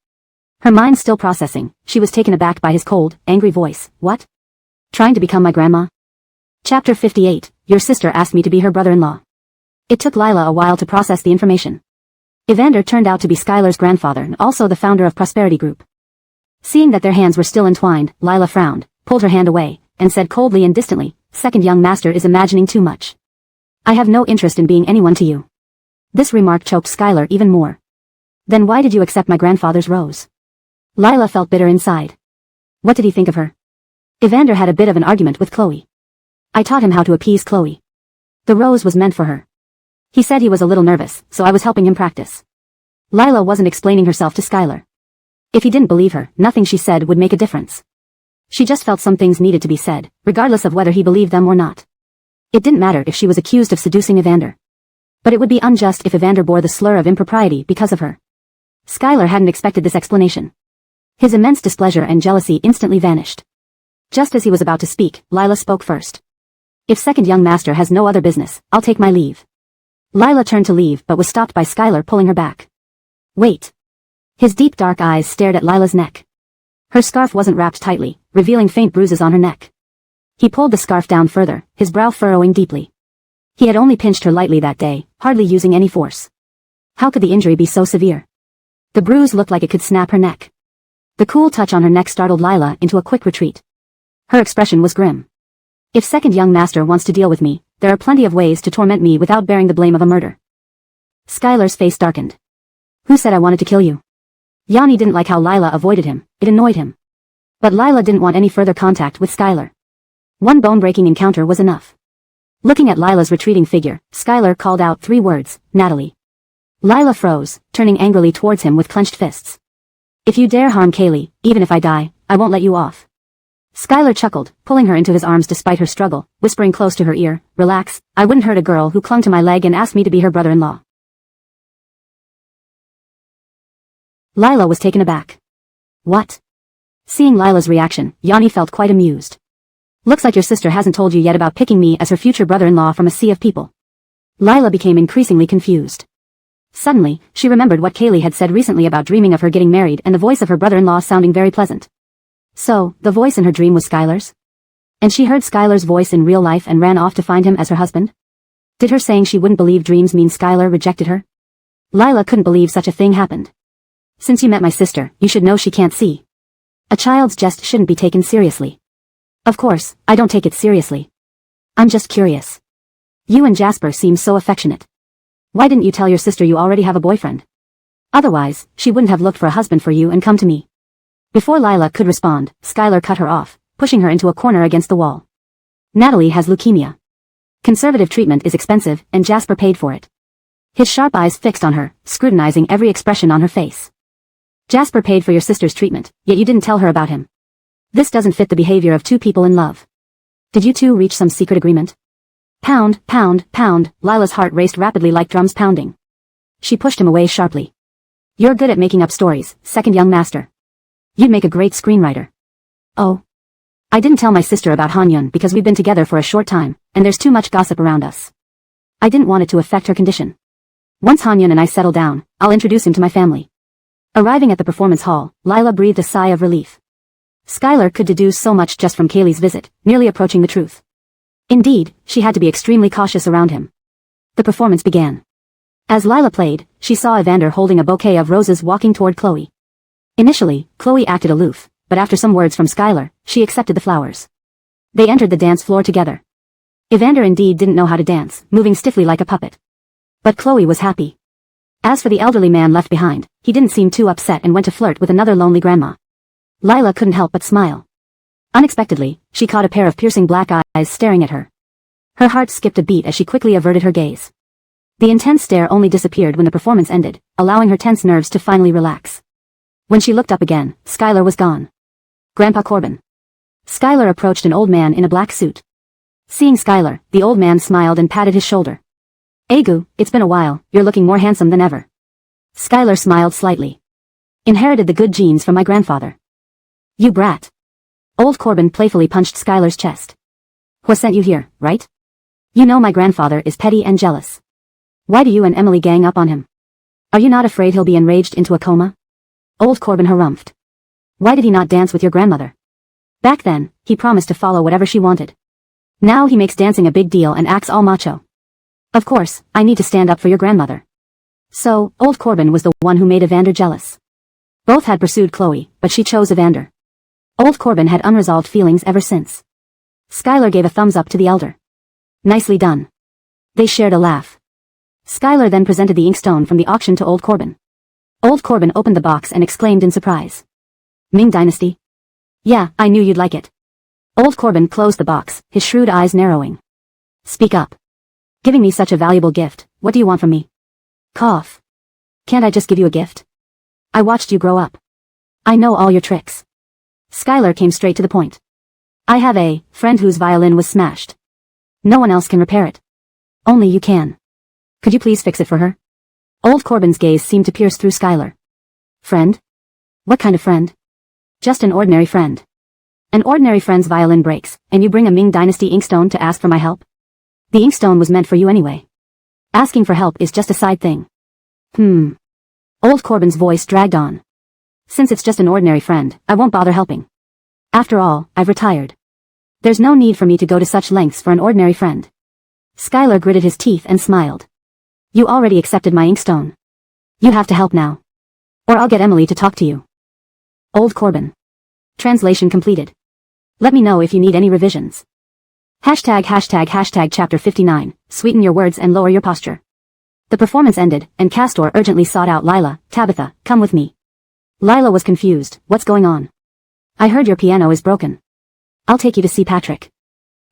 Her mind still processing, she was taken aback by his cold, angry voice. What? Trying to become my grandma? Chapter 58, Your sister asked me to be her brother-in-law. It took Lila a while to process the information. Evander turned out to be Skylar's grandfather and also the founder of Prosperity Group. Seeing that their hands were still entwined, Lila frowned, pulled her hand away, and said coldly and distantly, Second young master is imagining too much. I have no interest in being anyone to you. This remark choked Skylar even more. Then why did you accept my grandfather's rose? Lila felt bitter inside. What did he think of her? Evander had a bit of an argument with Chloe. I taught him how to appease Chloe. The rose was meant for her. He said he was a little nervous, so I was helping him practice. Lila wasn't explaining herself to Skylar. If he didn't believe her, nothing she said would make a difference. She just felt some things needed to be said, regardless of whether he believed them or not. It didn't matter if she was accused of seducing Evander. But it would be unjust if Evander bore the slur of impropriety because of her. Skylar hadn't expected this explanation. His immense displeasure and jealousy instantly vanished. Just as he was about to speak, Lila spoke first. If second young master has no other business, I'll take my leave. Lila turned to leave but was stopped by Skylar pulling her back. Wait. His deep dark eyes stared at Lila's neck. Her scarf wasn't wrapped tightly, revealing faint bruises on her neck. He pulled the scarf down further, his brow furrowing deeply. He had only pinched her lightly that day, hardly using any force. How could the injury be so severe? The bruise looked like it could snap her neck. The cool touch on her neck startled Lila into a quick retreat. Her expression was grim. If second young master wants to deal with me, there are plenty of ways to torment me without bearing the blame of a murder. Skylar's face darkened. Who said I wanted to kill you? Yanni didn't like how Lila avoided him, it annoyed him. But Lila didn't want any further contact with Skylar. One bone-breaking encounter was enough. Looking at Lila's retreating figure, Skylar called out 3 words, Natalie. Lila froze, turning angrily towards him with clenched fists. If you dare harm Kaylee, even if I die, I won't let you off. Skylar chuckled, pulling her into his arms despite her struggle, whispering close to her ear, Relax, I wouldn't hurt a girl who clung to my leg and asked me to be her brother-in-law. Lila was taken aback. What? Seeing Lila's reaction, Yanni felt quite amused. Looks like your sister hasn't told you yet about picking me as her future brother-in-law from a sea of people. Lila became increasingly confused. Suddenly, she remembered what Kaylee had said recently about dreaming of her getting married and the voice of her brother-in-law sounding very pleasant. So, the voice in her dream was Skylar's? And she heard Skylar's voice in real life and ran off to find him as her husband? Did her saying she wouldn't believe dreams mean Skylar rejected her? Lila couldn't believe such a thing happened. Since you met my sister, you should know she can't see. A child's jest shouldn't be taken seriously. Of course, I don't take it seriously. I'm just curious. You and Jasper seem so affectionate. Why didn't you tell your sister you already have a boyfriend? Otherwise, she wouldn't have looked for a husband for you and come to me. Before Lila could respond, Skylar cut her off, pushing her into a corner against the wall. Natalie has leukemia. Conservative treatment is expensive, and Jasper paid for it. His sharp eyes fixed on her, scrutinizing every expression on her face. Jasper paid for your sister's treatment, yet you didn't tell her about him. This doesn't fit the behavior of 2 people in love. Did you 2 reach some secret agreement? Pound, pound, pound, Lila's heart raced rapidly like drums pounding. She pushed him away sharply. You're good at making up stories, second young master. You'd make a great screenwriter. Oh. I didn't tell my sister about Hanyun because we've been together for a short time, and there's too much gossip around us. I didn't want it to affect her condition. Once Hanyun and I settle down, I'll introduce him to my family. Arriving at the performance hall, Lila breathed a sigh of relief. Skylar could deduce so much just from Kaylee's visit, nearly approaching the truth. Indeed, she had to be extremely cautious around him. The performance began. As Lila played, she saw Evander holding a bouquet of roses walking toward Chloe. Initially, Chloe acted aloof, but after some words from Skylar, she accepted the flowers. They entered the dance floor together. Evander indeed didn't know how to dance, moving stiffly like a puppet. But Chloe was happy. As for the elderly man left behind, he didn't seem too upset and went to flirt with another lonely grandma. Lila couldn't help but smile. Unexpectedly, she caught a pair of piercing black eyes staring at her. Her heart skipped a beat as she quickly averted her gaze. The intense stare only disappeared when the performance ended, allowing her tense nerves to finally relax. When she looked up again, Skylar was gone. Grandpa Corbin. Skylar approached an old man in a black suit. Seeing Skylar, the old man smiled and patted his shoulder. Egu, it's been a while, you're looking more handsome than ever. Skylar smiled slightly. Inherited the good genes from my grandfather. You brat. Old Corbin playfully punched Skylar's chest. What sent you here, right? You know my grandfather is petty and jealous. Why do you and Emily gang up on him? Are you not afraid he'll be enraged into a coma? Old Corbin harumphed. Why did he not dance with your grandmother? Back then, he promised to follow whatever she wanted. Now he makes dancing a big deal and acts all macho. Of course, I need to stand up for your grandmother. So, Old Corbin was the one who made Evander jealous. Both had pursued Chloe, but she chose Evander. Old Corbin had unresolved feelings ever since. Skylar gave a thumbs up to the elder. Nicely done. They shared a laugh. Skylar then presented the inkstone from the auction to Old Corbin. Old Corbin opened the box and exclaimed in surprise. Ming Dynasty? Yeah, I knew you'd like it. Old Corbin closed the box, his shrewd eyes narrowing. Speak up. Giving me such a valuable gift, what do you want from me? Cough. Can't I just give you a gift? I watched you grow up. I know all your tricks. Skylar came straight to the point. I have a friend whose violin was smashed. No one else can repair it. Only you can. Could you please fix it for her? Old Corbin's gaze seemed to pierce through Skylar. Friend? What kind of friend? Just an ordinary friend. An ordinary friend's violin breaks, and you bring a Ming Dynasty inkstone to ask for my help? The inkstone was meant for you anyway. Asking for help is just a side thing. Old Corbin's voice dragged on. Since it's just an ordinary friend, I won't bother helping. After all, I've retired. There's no need for me to go to such lengths for an ordinary friend. Skylar gritted his teeth and smiled. You already accepted my inkstone. You have to help now. Or I'll get Emily to talk to you. Old Corbin. Translation completed. Let me know if you need any revisions. ####Chapter 59, sweeten your words and lower your posture. The performance ended, and Castor urgently sought out Lila. Tabitha, come with me. Lila was confused. What's going on? I heard your piano is broken. I'll take you to see Patrick.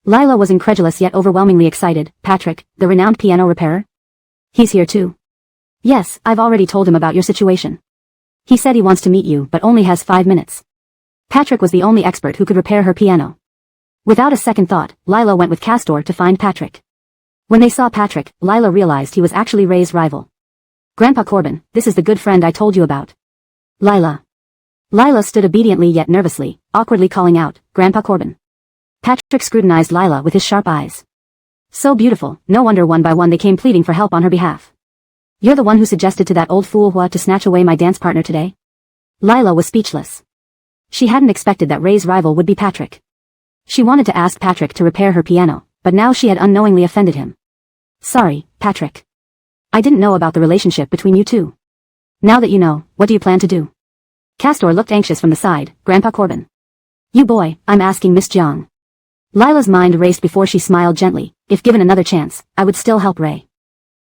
Lila was incredulous yet overwhelmingly excited. Patrick, the renowned piano repairer? He's here too. Yes, I've already told him about your situation. He said he wants to meet you but only has 5 minutes. Patrick was the only expert who could repair her piano. Without a second thought, Lila went with Castor to find Patrick. When they saw Patrick, Lila realized he was actually Ray's rival. Grandpa Corbin, this is the good friend I told you about. Lila. Lila stood obediently yet nervously, awkwardly calling out, Grandpa Corbin. Patrick scrutinized Lila with his sharp eyes. So beautiful, no wonder one by one they came pleading for help on her behalf. You're the one who suggested to that old fool Hua to snatch away my dance partner today? Lila was speechless. She hadn't expected that Ray's rival would be Patrick. She wanted to ask Patrick to repair her piano, but now she had unknowingly offended him. Sorry, Patrick. I didn't know about the relationship between you two. Now that you know, what do you plan to do? Castor looked anxious from the side. Grandpa Corbin. You boy, I'm asking Miss Jiang. Lila's mind raced before she smiled gently. If given another chance, I would still help Ray.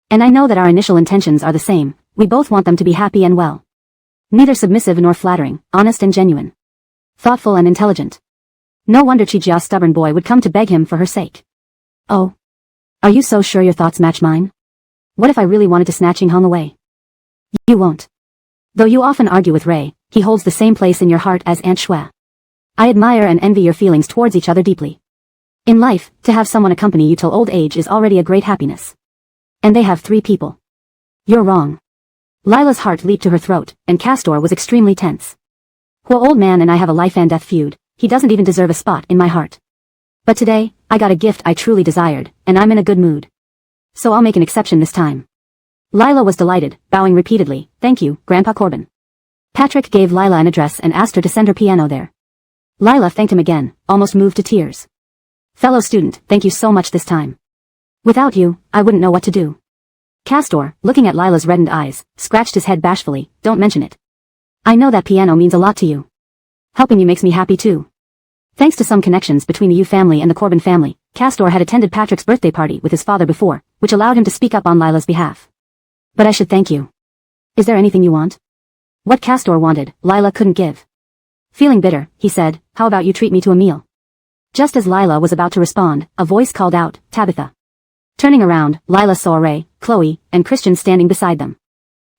And I know that our initial intentions are the same. We both want them to be happy and well. Neither submissive nor flattering, honest and genuine. Thoughtful and intelligent. No wonder Chijia's stubborn boy would come to beg him for her sake. Oh. Are you so sure your thoughts match mine? What if I really wanted to snatch Hong away? You won't. Though you often argue with Ray, he holds the same place in your heart as Aunt Shui. I admire and envy your feelings towards each other deeply. In life, to have someone accompany you till old age is already a great happiness. And they have 3 people. You're wrong. Lila's heart leaped to her throat, and Castor was extremely tense. While old man and I have a life and death feud, he doesn't even deserve a spot in my heart. But today, I got a gift I truly desired, and I'm in a good mood. So I'll make an exception this time. Lila was delighted, bowing repeatedly. Thank you, Grandpa Corbin. Patrick gave Lila an address and asked her to send her piano there. Lila thanked him again, almost moved to tears. Fellow student, thank you so much this time. Without you, I wouldn't know what to do. Castor, looking at Lila's reddened eyes, scratched his head bashfully. Don't mention it. I know that piano means a lot to you. Helping you makes me happy too. Thanks to some connections between the Yu family and the Corbin family, Castor had attended Patrick's birthday party with his father before, which allowed him to speak up on Lila's behalf. But I should thank you. Is there anything you want? What Castor wanted, Lila couldn't give. Feeling bitter, he said, how about you treat me to a meal? Just as Lila was about to respond, a voice called out, Tabitha. Turning around, Lila saw Ray, Chloe, and Christian standing beside them.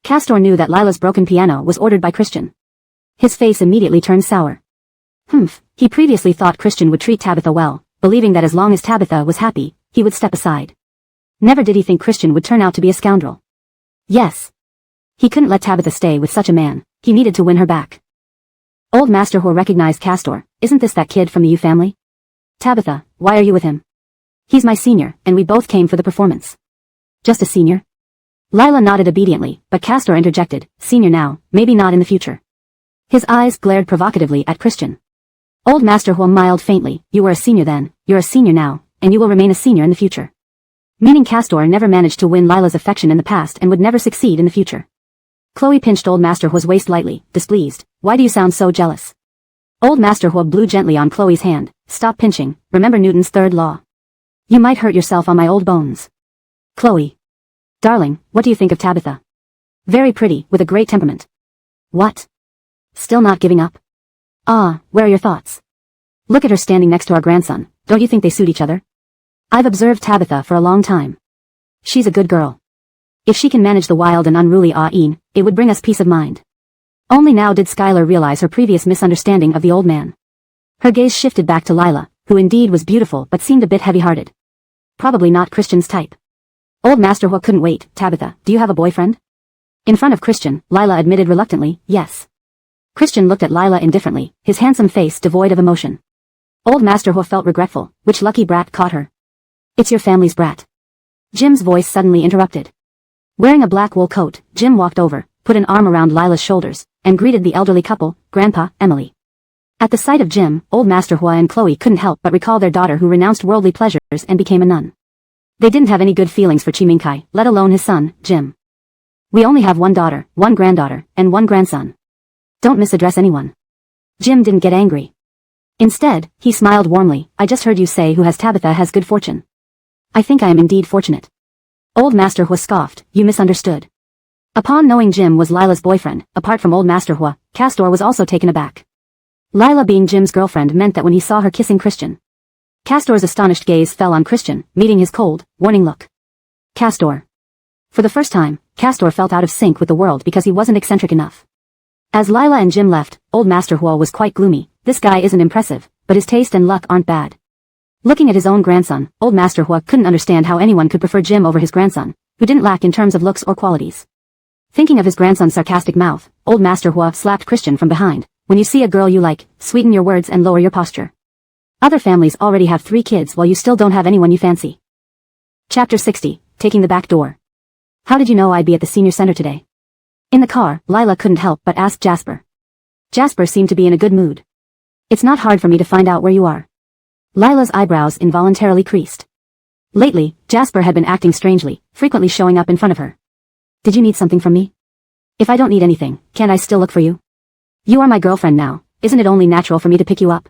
Castor knew that Lila's broken piano was ordered by Christian. His face immediately turned sour. He previously thought Christian would treat Tabitha well, believing that as long as Tabitha was happy, he would step aside. Never did he think Christian would turn out to be a scoundrel. Yes. He couldn't let Tabitha stay with such a man, he needed to win her back. Old Master He recognized Castor. Isn't this that kid from the Yu family? Tabitha, why are you with him? He's my senior, and we both came for the performance. Just a senior? Lila nodded obediently, but Castor interjected, senior now, maybe not in the future. His eyes glared provocatively at Christian. Old Master He smiled faintly, you were a senior then, you're a senior now, and you will remain a senior in the future. Meaning Castor never managed to win Lila's affection in the past and would never succeed in the future. Chloe pinched Old Master He's waist lightly, displeased. Why do you sound so jealous? Old Master He blew gently on Chloe's hand. Stop pinching, remember Newton's third law. You might hurt yourself on my old bones. Chloe. Darling, what do you think of Tabitha? Very pretty, with a great temperament. What? Still not giving up? Where are your thoughts? Look at her standing next to our grandson, don't you think they suit each other? I've observed Tabitha for a long time. She's a good girl. If she can manage the wild and unruly Ain, it would bring us peace of mind. Only now did Skylar realize her previous misunderstanding of the old man. Her gaze shifted back to Lila, who indeed was beautiful but seemed a bit heavy-hearted. Probably not Christian's type. Old Master He couldn't wait. Tabitha, do you have a boyfriend? In front of Christian, Lila admitted reluctantly, yes. Christian looked at Lila indifferently, his handsome face devoid of emotion. Old Master He felt regretful, which lucky brat caught her. It's your family's brat. Jim's voice suddenly interrupted. Wearing a black wool coat, Jim walked over, put an arm around Lila's shoulders, and greeted the elderly couple, Grandpa, Emily. At the sight of Jim, Old Master He and Chloe couldn't help but recall their daughter who renounced worldly pleasures and became a nun. They didn't have any good feelings for Chiminkai, let alone his son, Jim. We only have one daughter, one granddaughter, and one grandson. Don't misaddress anyone. Jim didn't get angry. Instead, he smiled warmly. I just heard you say who has Tabitha has good fortune. I think I am indeed fortunate. Old Master He scoffed, you misunderstood. Upon knowing Jim was Lila's boyfriend, apart from Old Master He, Castor was also taken aback. Lila being Jim's girlfriend meant that when he saw her kissing Christian. Castor's astonished gaze fell on Christian, meeting his cold, warning look. Castor. For the first time, Castor felt out of sync with the world because he wasn't eccentric enough. As Lila and Jim left, Old Master He was quite gloomy. This guy isn't impressive, but his taste and luck aren't bad. Looking at his own grandson, Old Master He couldn't understand how anyone could prefer Jim over his grandson, who didn't lack in terms of looks or qualities. Thinking of his grandson's sarcastic mouth, Old Master He slapped Christian from behind. When you see a girl you like, sweeten your words and lower your posture. Other families already have 3 kids while you still don't have anyone you fancy. Chapter 60, Taking the Back Door. How did you know I'd be at the senior center today? In the car, Lila couldn't help but ask Jasper. Jasper seemed to be in a good mood. It's not hard for me to find out where you are. Lila's eyebrows involuntarily creased. Lately, Jasper had been acting strangely, frequently showing up in front of her. Did you need something from me? If I don't need anything, can't I still look for you? You are my girlfriend now, isn't it only natural for me to pick you up?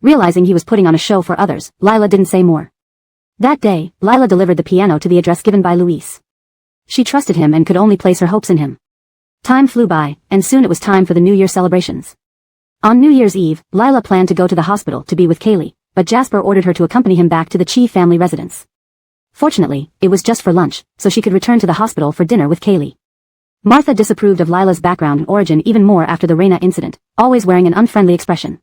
Realizing he was putting on a show for others, Lila didn't say more. That day, Lila delivered the piano to the address given by Luis. She trusted him and could only place her hopes in him. Time flew by, and soon it was time for the New Year celebrations. On New Year's Eve, Lila planned to go to the hospital to be with Kaylee, but Jasper ordered her to accompany him back to the Chi family residence. Fortunately, it was just for lunch, so she could return to the hospital for dinner with Kaylee. Martha disapproved of Lila's background and origin even more after the Reina incident, always wearing an unfriendly expression.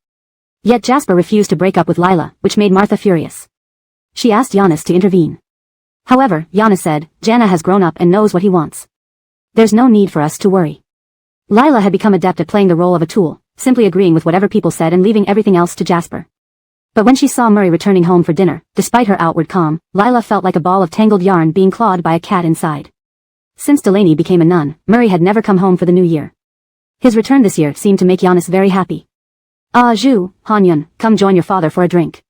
Yet Jasper refused to break up with Lila, which made Martha furious. She asked Giannis to intervene. However, Giannis said, Jana has grown up and knows what he wants. There's no need for us to worry. Lila had become adept at playing the role of a tool, simply agreeing with whatever people said and leaving everything else to Jasper. But when she saw Murray returning home for dinner, despite her outward calm, Lila felt like a ball of tangled yarn being clawed by a cat inside. Since Delaney became a nun, Murray had never come home for the new year. His return this year seemed to make Giannis very happy. Zhu, Han-yun, come join your father for a drink.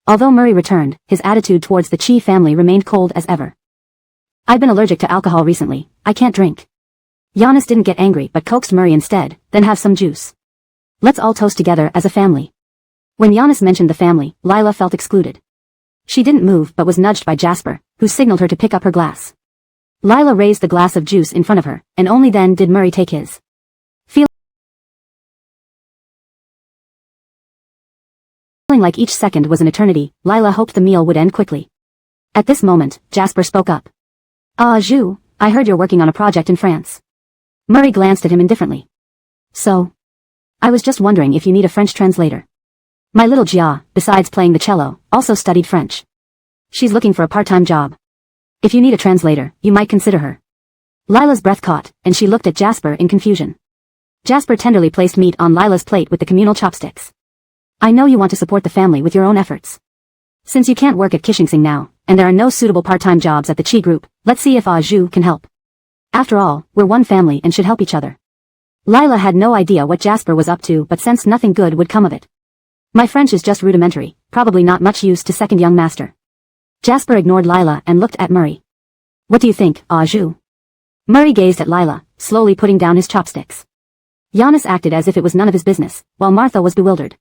Although Murray returned, his attitude towards the Chi family remained cold as ever. I've been allergic to alcohol recently, I can't drink. Giannis didn't get angry but coaxed Murray instead, then have some juice. Let's all toast together as a family. When Giannis mentioned the family, Lila felt excluded. She didn't move but was nudged by Jasper, who signaled her to pick up her glass. Lila raised the glass of juice in front of her, and only then did Murray take his. Feeling like each second was an eternity, Lila hoped the meal would end quickly. At this moment, Jasper spoke up. Jules, I heard you're working on a project in France. Murray glanced at him indifferently. So? I was just wondering if you need a French translator. My little Gia, besides playing the cello, also studied French. She's looking for a part-time job. If you need a translator, you might consider her. Lila's breath caught, and she looked at Jasper in confusion. Jasper tenderly placed meat on Lila's plate with the communal chopsticks. I know you want to support the family with your own efforts. Since you can't work at Kishingsing now, and there are no suitable part-time jobs at the Chi group, let's see if Jules can help. After all, we're one family and should help each other. Lila had no idea what Jasper was up to but sensed nothing good would come of it. My French is just rudimentary, probably not much use to second young master. Jasper ignored Lila and looked at Murray. What do you think, Jules? Murray gazed at Lila, slowly putting down his chopsticks. Giannis acted as if it was none of his business, while Martha was bewildered.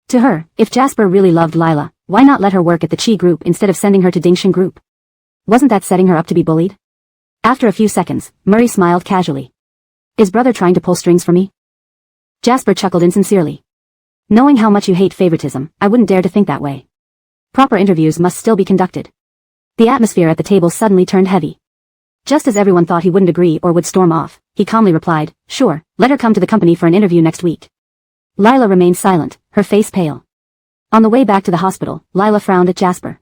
To her, if Jasper really loved Lila, why not let her work at the Chi group instead of sending her to Dingshin group? Wasn't that setting her up to be bullied? After a few seconds, Murray smiled casually. Is brother trying to pull strings for me? Jasper chuckled insincerely. Knowing how much you hate favoritism, I wouldn't dare to think that way. Proper interviews must still be conducted. The atmosphere at the table suddenly turned heavy. Just as everyone thought he wouldn't agree or would storm off, he calmly replied, sure, let her come to the company for an interview next week. Lila remained silent, her face pale. On the way back to the hospital, Lila frowned at Jasper.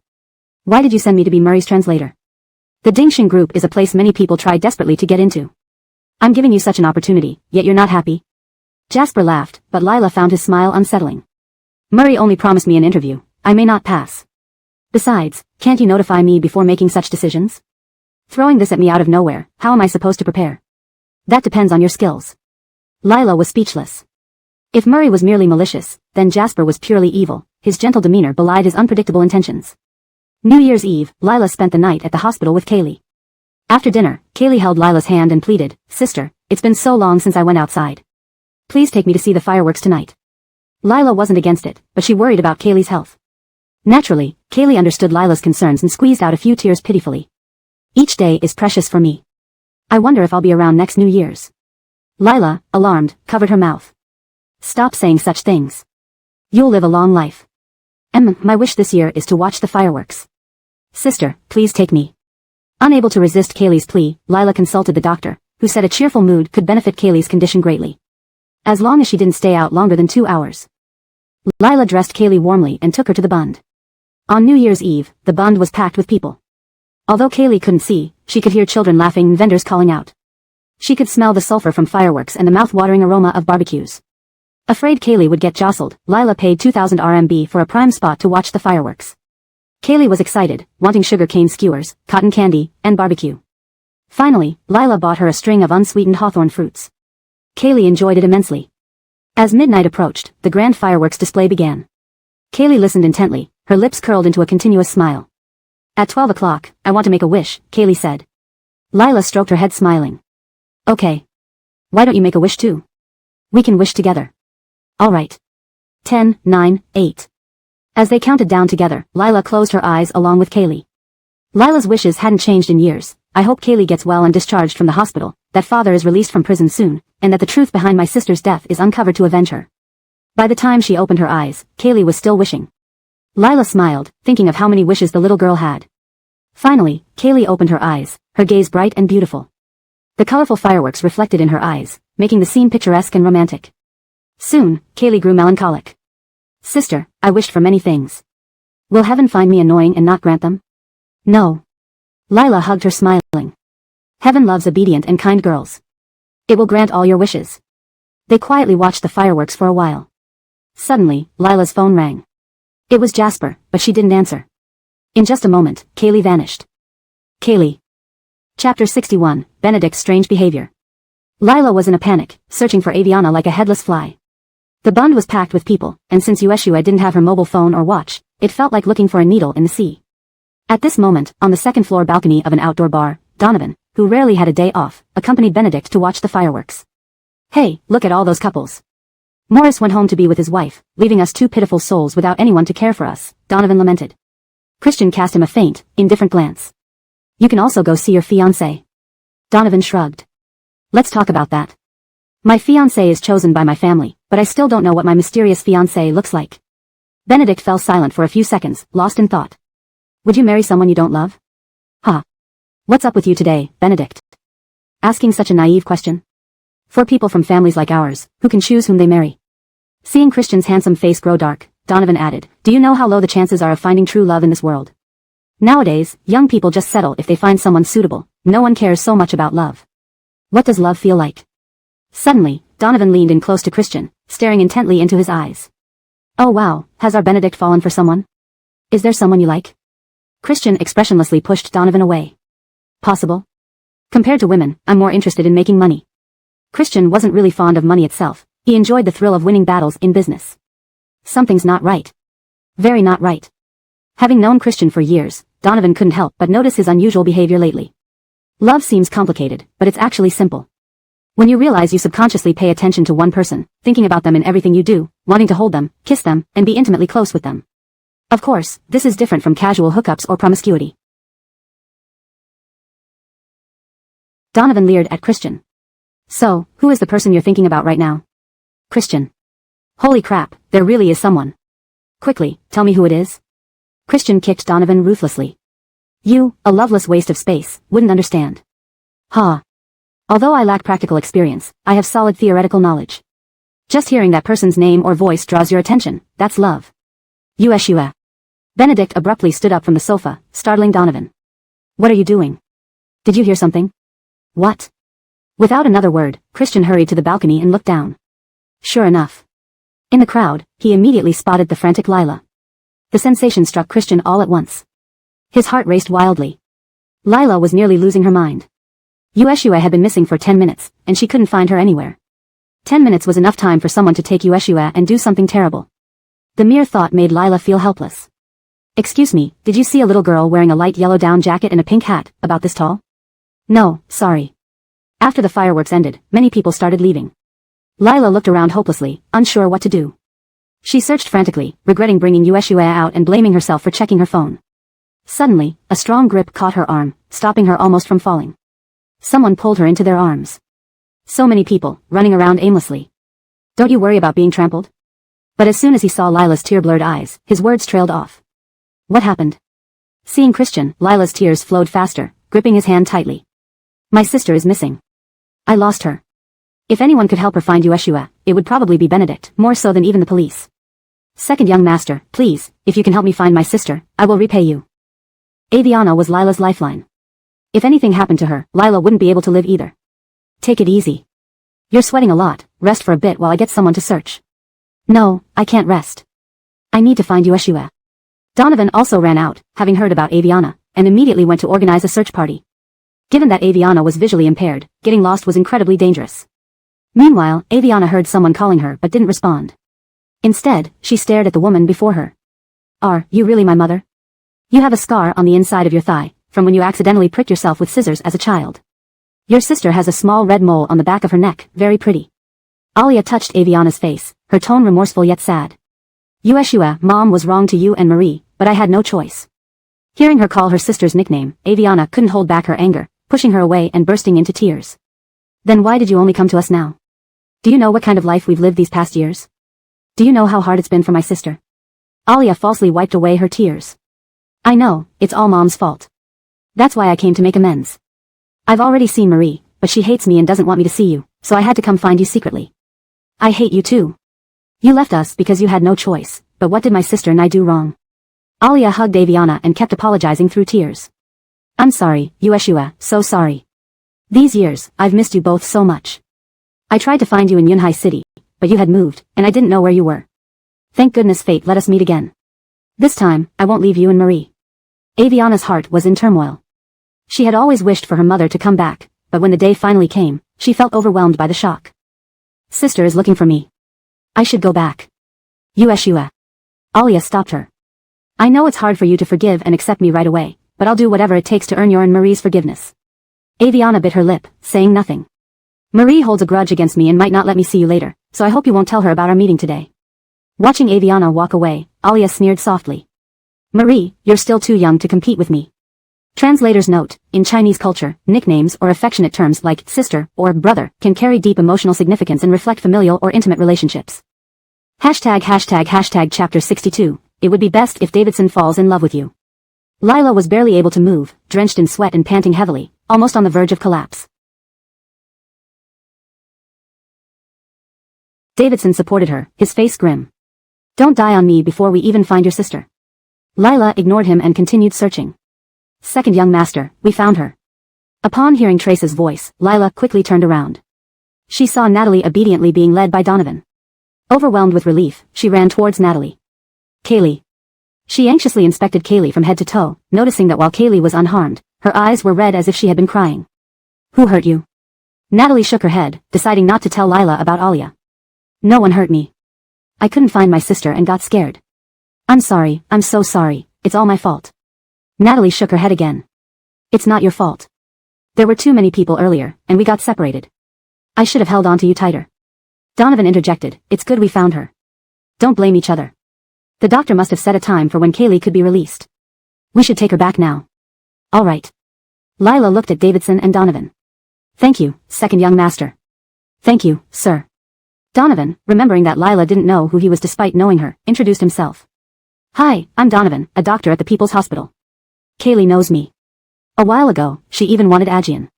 Why did you send me to be Murray's translator? The Dingshin group is a place many people try desperately to get into. I'm giving you such an opportunity, yet you're not happy. Jasper laughed, but Lila found his smile unsettling. Murray only promised me an interview. I may not pass. Besides, can't you notify me before making such decisions? Throwing this at me out of nowhere, how am I supposed to prepare? That depends on your skills. Lila was speechless. If Murray was merely malicious, then Jasper was purely evil. His gentle demeanor belied his unpredictable intentions. New Year's Eve, Lila spent the night at the hospital with Kaylee. After dinner, Kaylee held Lila's hand and pleaded, Sister, it's been so long since I went outside. Please take me to see the fireworks tonight. Lila wasn't against it, but she worried about Kaylee's health. Naturally, Kaylee understood Lila's concerns and squeezed out a few tears pitifully. Each day is precious for me. I wonder if I'll be around next New Year's. Lila, alarmed, covered her mouth. Stop saying such things. You'll live a long life. My wish this year is to watch the fireworks. Sister, please take me. Unable to resist Kaylee's plea, Lila consulted the doctor, who said a cheerful mood could benefit Kaylee's condition greatly. As long as she didn't stay out longer than 2 hours. Lila dressed Kaylee warmly and took her to the Bund. On New Year's Eve, the Bund was packed with people. Although Kaylee couldn't see, she could hear children laughing and vendors calling out. She could smell the sulfur from fireworks and the mouth-watering aroma of barbecues. Afraid Kaylee would get jostled, Lila paid 2,000 RMB for a prime spot to watch the fireworks. Kaylee was excited, wanting sugar cane skewers, cotton candy, and barbecue. Finally, Lila bought her a string of unsweetened hawthorn fruits. Kaylee enjoyed it immensely. As midnight approached, the grand fireworks display began. Kaylee listened intently, her lips curled into a continuous smile. At 12 o'clock, I want to make a wish, Kaylee said. Lila stroked her head smiling. Okay. Why don't you make a wish too? We can wish together. All right. 10, 9, 8. As they counted down together, Lila closed her eyes along with Kaylee. Lila's wishes hadn't changed in years. I hope Kaylee gets well and discharged from the hospital, that father is released from prison soon, and that the truth behind my sister's death is uncovered to avenge her. By the time she opened her eyes, Kaylee was still wishing. Lila smiled, thinking of how many wishes the little girl had. Finally, Kaylee opened her eyes, her gaze bright and beautiful. The colorful fireworks reflected in her eyes, making the scene picturesque and romantic. Soon, Kaylee grew melancholic. Sister, I wished for many things. Will heaven find me annoying and not grant them? No. Lila hugged her smiling. Heaven loves obedient and kind girls. It will grant all your wishes. They quietly watched the fireworks for a while. Suddenly, Lila's phone rang. It was Jasper, but she didn't answer. In just a moment, Kaylee vanished. Kaylee. Chapter 61, Benedict's Strange Behavior. Lila was in a panic, searching for Aviana like a headless fly. The Bund was packed with people, and since Yueshua didn't have her mobile phone or watch, it felt like looking for a needle in the sea. At this moment, on the second-floor balcony of an outdoor bar, Donovan, who rarely had a day off, accompanied Benedict to watch the fireworks. Hey, look at all those couples. Morris went home to be with his wife, leaving us two pitiful souls without anyone to care for us, Donovan lamented. Christian cast him a faint, indifferent glance. You can also go see your fiancé. Donovan shrugged. Let's talk about that. My fiancé is chosen by my family, but I still don't know what my mysterious fiancé looks like. Benedict fell silent for a few seconds, lost in thought. Would you marry someone you don't love? Huh. What's up with you today, Benedict? Asking such a naive question? For people from families like ours, who can choose whom they marry. Seeing Christian's handsome face grow dark, Donovan added, do you know how low the chances are of finding true love in this world? Nowadays, young people just settle if they find someone suitable. No one cares so much about love. What does love feel like? Suddenly, Donovan leaned in close to Christian, staring intently into his eyes. Oh wow, has our Benedict fallen for someone? Is there someone you like? Christian expressionlessly pushed Donovan away. Possible. Compared to women, I'm more interested in making money. Christian wasn't really fond of money itself. He enjoyed the thrill of winning battles in business. Something's not right. Very not right. Having known Christian for years, Donovan couldn't help but notice his unusual behavior lately. Love seems complicated, but it's actually simple. When you realize you subconsciously pay attention to one person, thinking about them in everything you do, wanting to hold them, kiss them, and be intimately close with them. Of course, this is different from casual hookups or promiscuity. Donovan leered at Christian. So, who is the person you're thinking about right now? Christian. Holy crap, there really is someone. Quickly, tell me who it is. Christian kicked Donovan ruthlessly. You, a loveless waste of space, wouldn't understand. Ha. Although I lack practical experience, I have solid theoretical knowledge. Just hearing that person's name or voice draws your attention, that's love. Ushua. Benedict abruptly stood up from the sofa, startling Donovan. What are you doing? Did you hear something? What? Without another word, Christian hurried to the balcony and looked down. Sure enough. In the crowd, he immediately spotted the frantic Lila. The sensation struck Christian all at once. His heart raced wildly. Lila was nearly losing her mind. Ushua had been missing for 10 minutes, and she couldn't find her anywhere. 10 minutes was enough time for someone to take Ushua and do something terrible. The mere thought made Lila feel helpless. Excuse me, did you see a little girl wearing a light yellow down jacket and a pink hat, about this tall? No, sorry. After the fireworks ended, many people started leaving. Lila looked around hopelessly, unsure what to do. She searched frantically, regretting bringing Ushua out and blaming herself for checking her phone. Suddenly, a strong grip caught her arm, stopping her almost from falling. Someone pulled her into their arms. So many people, running around aimlessly. Don't you worry about being trampled? But as soon as he saw Lila's tear-blurred eyes, his words trailed off. What happened? Seeing Christian, Lila's tears flowed faster, gripping his hand tightly. My sister is missing. I lost her. If anyone could help her find Ushua, it would probably be Benedict, more so than even the police. Second young master, please, if you can help me find my sister, I will repay you. Aviana was Lila's lifeline. If anything happened to her, Lila wouldn't be able to live either. Take it easy. You're sweating a lot, rest for a bit while I get someone to search. No, I can't rest. I need to find Ushua. Donovan also ran out, having heard about Aviana, and immediately went to organize a search party. Given that Aviana was visually impaired, getting lost was incredibly dangerous. Meanwhile, Aviana heard someone calling her but didn't respond. Instead, she stared at the woman before her. Are you really my mother? You have a scar on the inside of your thigh, from when you accidentally pricked yourself with scissors as a child. Your sister has a small red mole on the back of her neck, very pretty. Alia touched Aviana's face, her tone remorseful yet sad. Ushua, Mom was wrong to you and Marie, but I had no choice. Hearing her call her sister's nickname, Aviana couldn't hold back her anger, pushing her away and bursting into tears. Then why did you only come to us now? Do you know what kind of life we've lived these past years? Do you know how hard it's been for my sister? Alia falsely wiped away her tears. I know, it's all Mom's fault. That's why I came to make amends. I've already seen Marie, but she hates me and doesn't want me to see you, so I had to come find you secretly. I hate you too. You left us because you had no choice, but what did my sister and I do wrong? Alia hugged Aviana and kept apologizing through tears. I'm sorry, Ushua, so sorry. These years, I've missed you both so much. I tried to find you in Yunhai City, but you had moved, and I didn't know where you were. Thank goodness fate let us meet again. This time, I won't leave you and Marie. Aviana's heart was in turmoil. She had always wished for her mother to come back, but when the day finally came, she felt overwhelmed by the shock. Sister is looking for me. I should go back. Ushua. Alia stopped her. I know it's hard for you to forgive and accept me right away, but I'll do whatever it takes to earn your and Marie's forgiveness. Aviana bit her lip, saying nothing. Marie holds a grudge against me and might not let me see you later, so I hope you won't tell her about our meeting today. Watching Aviana walk away, Alia sneered softly. Marie, you're still too young to compete with me. Translator's note, in Chinese culture, nicknames or affectionate terms like sister or brother can carry deep emotional significance and reflect familial or intimate relationships. ####Chapter 62, it would be best if Davidson falls in love with you. Lila was barely able to move, drenched in sweat and panting heavily, almost on the verge of collapse. Davidson supported her, his face grim. Don't die on me before we even find your sister. Lila ignored him and continued searching. Second young master, we found her. Upon hearing Trace's voice, Lila quickly turned around. She saw Natalie obediently being led by Donovan. Overwhelmed with relief, she ran towards Natalie. Kaylee. She anxiously inspected Kaylee from head to toe, noticing that while Kaylee was unharmed, her eyes were red as if she had been crying. Who hurt you? Natalie shook her head, deciding not to tell Lila about Alia. No one hurt me. I couldn't find my sister and got scared. I'm sorry, I'm so sorry, it's all my fault. Natalie shook her head again. It's not your fault. There were too many people earlier, and we got separated. I should have held on to you tighter. Donovan interjected, it's good we found her. Don't blame each other. The doctor must have set a time for when Kaylee could be released. We should take her back now. All right. Lila looked at Davidson and Donovan. Thank you, second young master. Thank you, sir. Donovan, remembering that Lila didn't know who he was despite knowing her, introduced himself. Hi, I'm Donovan, a doctor at the People's Hospital. Kaylee knows me. A while ago, she even wanted Aegean.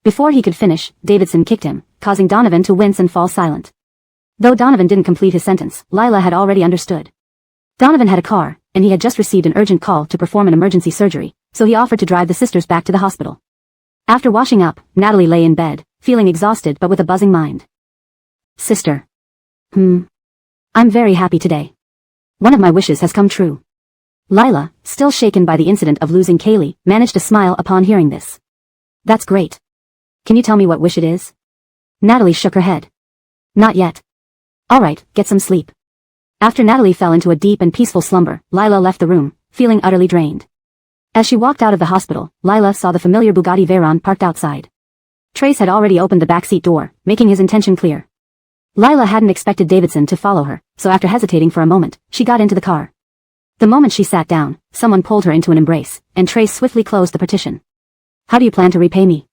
Before he could finish, Davidson kicked him, causing Donovan to wince and fall silent. Though Donovan didn't complete his sentence, Lila had already understood. Donovan had a car, and he had just received an urgent call to perform an emergency surgery, so he offered to drive the sisters back to the hospital. After washing up, Natalie lay in bed, feeling exhausted but with a buzzing mind. Sister. I'm very happy today. One of my wishes has come true. Lila, still shaken by the incident of losing Kaylee, managed to smile upon hearing this. That's great. Can you tell me what wish it is? Natalie shook her head. Not yet. All right, get some sleep. After Natalie fell into a deep and peaceful slumber, Lila left the room, feeling utterly drained. As she walked out of the hospital, Lila saw the familiar Bugatti Veyron parked outside. Trace had already opened the backseat door, making his intention clear. Lila hadn't expected Davidson to follow her, so after hesitating for a moment, she got into the car. The moment she sat down, someone pulled her into an embrace, and Trace swiftly closed the partition. How do you plan to repay me?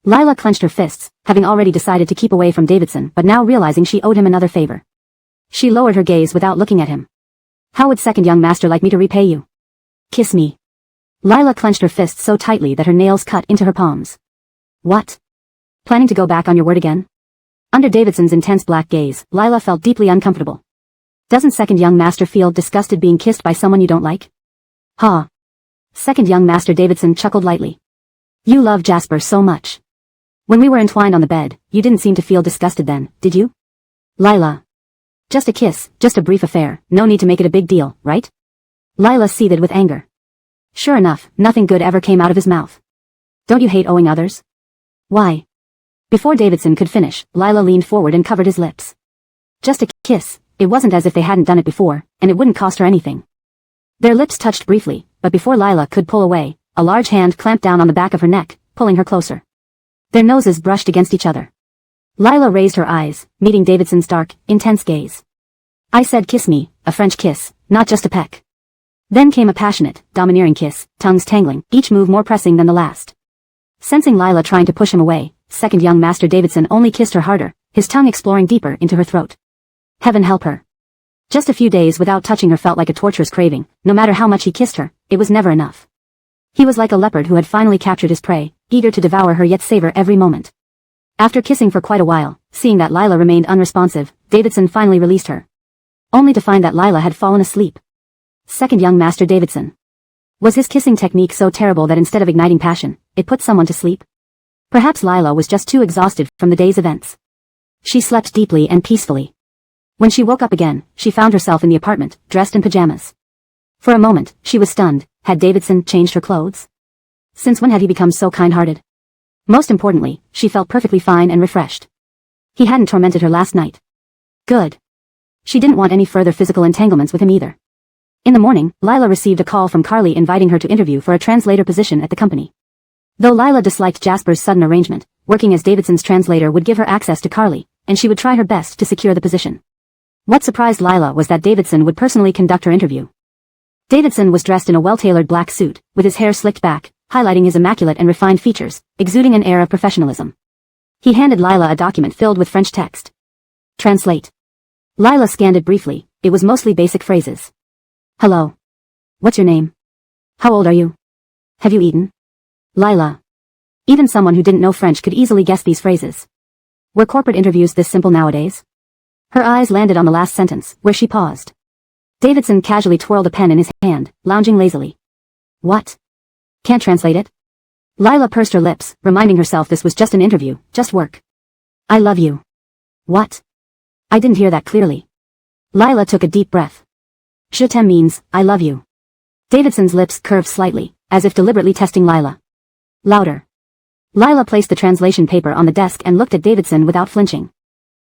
Lila clenched her fists, having already decided to keep away from Davidson but now realizing she owed him another favor. She lowered her gaze without looking at him. How would second young master like me to repay you? Kiss me. Lila clenched her fists so tightly that her nails cut into her palms. What? Planning to go back on your word again? Under Davidson's intense black gaze, Lila felt deeply uncomfortable. Doesn't second young master feel disgusted being kissed by someone you don't like? Ha. Second young master Davidson chuckled lightly. You love Jasper so much. When we were entwined on the bed, you didn't seem to feel disgusted then, did you? Lila. Just a kiss, just a brief affair, no need to make it a big deal, right? Lila seethed with anger. Sure enough, nothing good ever came out of his mouth. Don't you hate owing others? Why? Before Davidson could finish, Lila leaned forward and covered his lips. Just a kiss, it wasn't as if they hadn't done it before, and it wouldn't cost her anything. Their lips touched briefly, but before Lila could pull away, a large hand clamped down on the back of her neck, pulling her closer. Their noses brushed against each other. Lila raised her eyes, meeting Davidson's dark, intense gaze. I said kiss me, a French kiss, not just a peck. Then came a passionate, domineering kiss, tongues tangling, each move more pressing than the last. Sensing Lila trying to push him away, second young master Davidson only kissed her harder, his tongue exploring deeper into her throat. Heaven help her. Just a few days without touching her felt like a torturous craving. No matter how much he kissed her, it was never enough. He was like a leopard who had finally captured his prey, eager to devour her yet savor every moment. After kissing for quite a while, seeing that Lila remained unresponsive, Davidson finally released her. Only to find that Lila had fallen asleep. Second young master Davidson. Was his kissing technique so terrible that instead of igniting passion, it put someone to sleep? Perhaps Lila was just too exhausted from the day's events. She slept deeply and peacefully. When she woke up again, she found herself in the apartment, dressed in pajamas. For a moment, she was stunned. Had Davidson changed her clothes? Since when had he become so kind-hearted? Most importantly, she felt perfectly fine and refreshed. He hadn't tormented her last night. Good. She didn't want any further physical entanglements with him either. In the morning, Lila received a call from Carly inviting her to interview for a translator position at the company. Though Lila disliked Jasper's sudden arrangement, working as Davidson's translator would give her access to Carly, and she would try her best to secure the position. What surprised Lila was that Davidson would personally conduct her interview. Davidson was dressed in a well-tailored black suit, with his hair slicked back, highlighting his immaculate and refined features, exuding an air of professionalism. He handed Lila a document filled with French text. Translate. Lila scanned it briefly. It was mostly basic phrases. Hello. What's your name? How old are you? Have you eaten? Lila. Even someone who didn't know French could easily guess these phrases. Were corporate interviews this simple nowadays? Her eyes landed on the last sentence, where she paused. Davidson casually twirled a pen in his hand, lounging lazily. What? Can't translate it? Lila pursed her lips, reminding herself this was just an interview, just work. I love you. What? I didn't hear that clearly. Lila took a deep breath. Je t'aime means, I love you. Davidson's lips curved slightly, as if deliberately testing Lila. Louder. Lila placed the translation paper on the desk and looked at Davidson without flinching.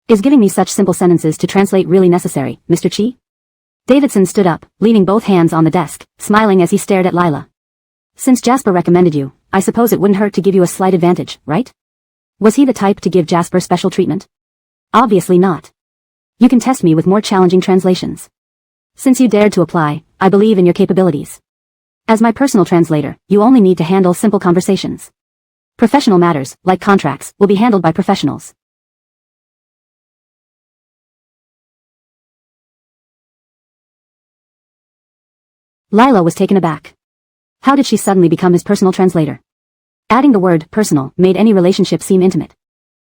Is giving me such simple sentences to translate really necessary, Mr. Chi? Davidson stood up, leaning both hands on the desk, smiling as he stared at Lila. Since Jasper recommended you, I suppose it wouldn't hurt to give you a slight advantage, right? Was he the type to give Jasper special treatment? Obviously not. You can test me with more challenging translations. Since you dared to apply, I believe in your capabilities. As my personal translator, you only need to handle simple conversations. Professional matters, like contracts, will be handled by professionals. Lila was taken aback. How did she suddenly become his personal translator? Adding the word personal made any relationship seem intimate.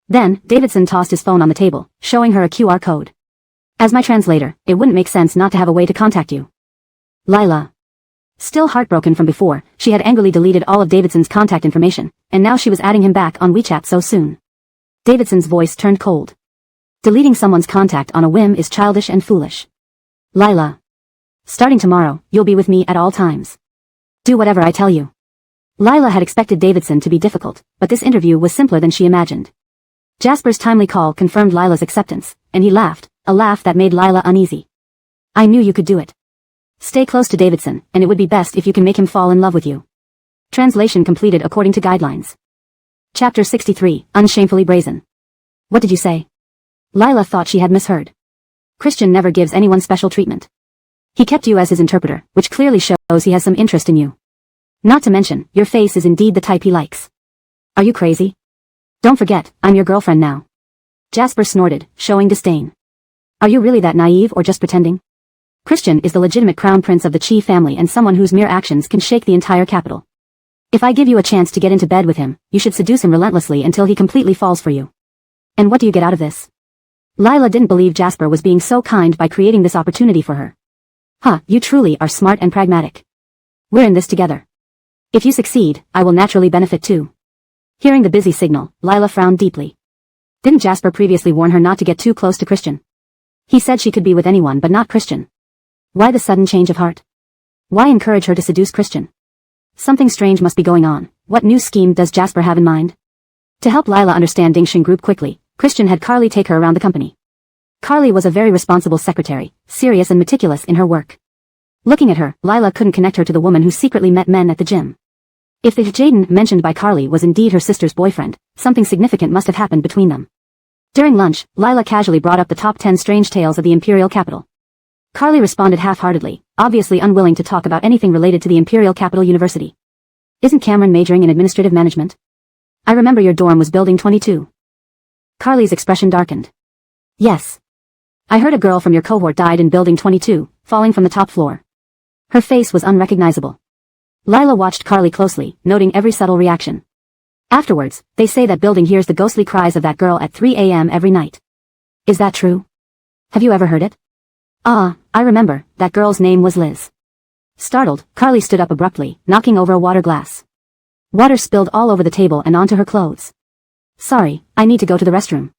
Then, Davidson tossed his phone on the table, showing her a QR code. As my translator, it wouldn't make sense not to have a way to contact you. Lila. Still heartbroken from before, she had angrily deleted all of Davidson's contact information, and now she was adding him back on WeChat so soon. Davidson's voice turned cold. Deleting someone's contact on a whim is childish and foolish. Lila. Starting tomorrow, you'll be with me at all times. Do whatever I tell you. Lila had expected Davidson to be difficult, but this interview was simpler than she imagined. Jasper's timely call confirmed Lila's acceptance, and he laughed, a laugh that made Lila uneasy. I knew you could do it. Stay close to Davidson, and it would be best if you can make him fall in love with you. Translation completed according to guidelines. Chapter 63, Unshamefully Brazen. What did you say? Lila thought she had misheard. Christian never gives anyone special treatment. He kept you as his interpreter, which clearly shows he has some interest in you. Not to mention, your face is indeed the type he likes. Are you crazy? Don't forget, I'm your girlfriend now. Jasper snorted, showing disdain. Are you really that naive or just pretending? Christian is the legitimate crown prince of the Chi family and someone whose mere actions can shake the entire capital. If I give you a chance to get into bed with him, you should seduce him relentlessly until he completely falls for you. And what do you get out of this? Lila didn't believe Jasper was being so kind by creating this opportunity for her. Huh, you truly are smart and pragmatic. We're in this together. If you succeed, I will naturally benefit too. Hearing the busy signal, Lila frowned deeply. Didn't Jasper previously warn her not to get too close to Christian? He said she could be with anyone but not Christian. Why the sudden change of heart? Why encourage her to seduce Christian? Something strange must be going on. What new scheme does Jasper have in mind? To help Lila understand Dingxin Group quickly, Christian had Carly take her around the company. Carly was a very responsible secretary, serious and meticulous in her work. Looking at her, Lila couldn't connect her to the woman who secretly met men at the gym. If the Jaden mentioned by Carly was indeed her sister's boyfriend, something significant must have happened between them. During lunch, Lila casually brought up the top 10 strange tales of the imperial capital. Carly responded half-heartedly, obviously unwilling to talk about anything related to the Imperial Capital University. Isn't Cameron majoring in administrative management? I remember your dorm was Building 22. Carly's expression darkened. Yes. I heard a girl from your cohort died in Building 22, falling from the top floor. Her face was unrecognizable. Lila watched Carly closely, noting every subtle reaction. Afterwards, they say that building hears the ghostly cries of that girl at 3 a.m. every night. Is that true? Have you ever heard it? Ah, I remember, that girl's name was Liz. Startled, Carly stood up abruptly, knocking over a water glass. Water spilled all over the table and onto her clothes. Sorry, I need to go to the restroom.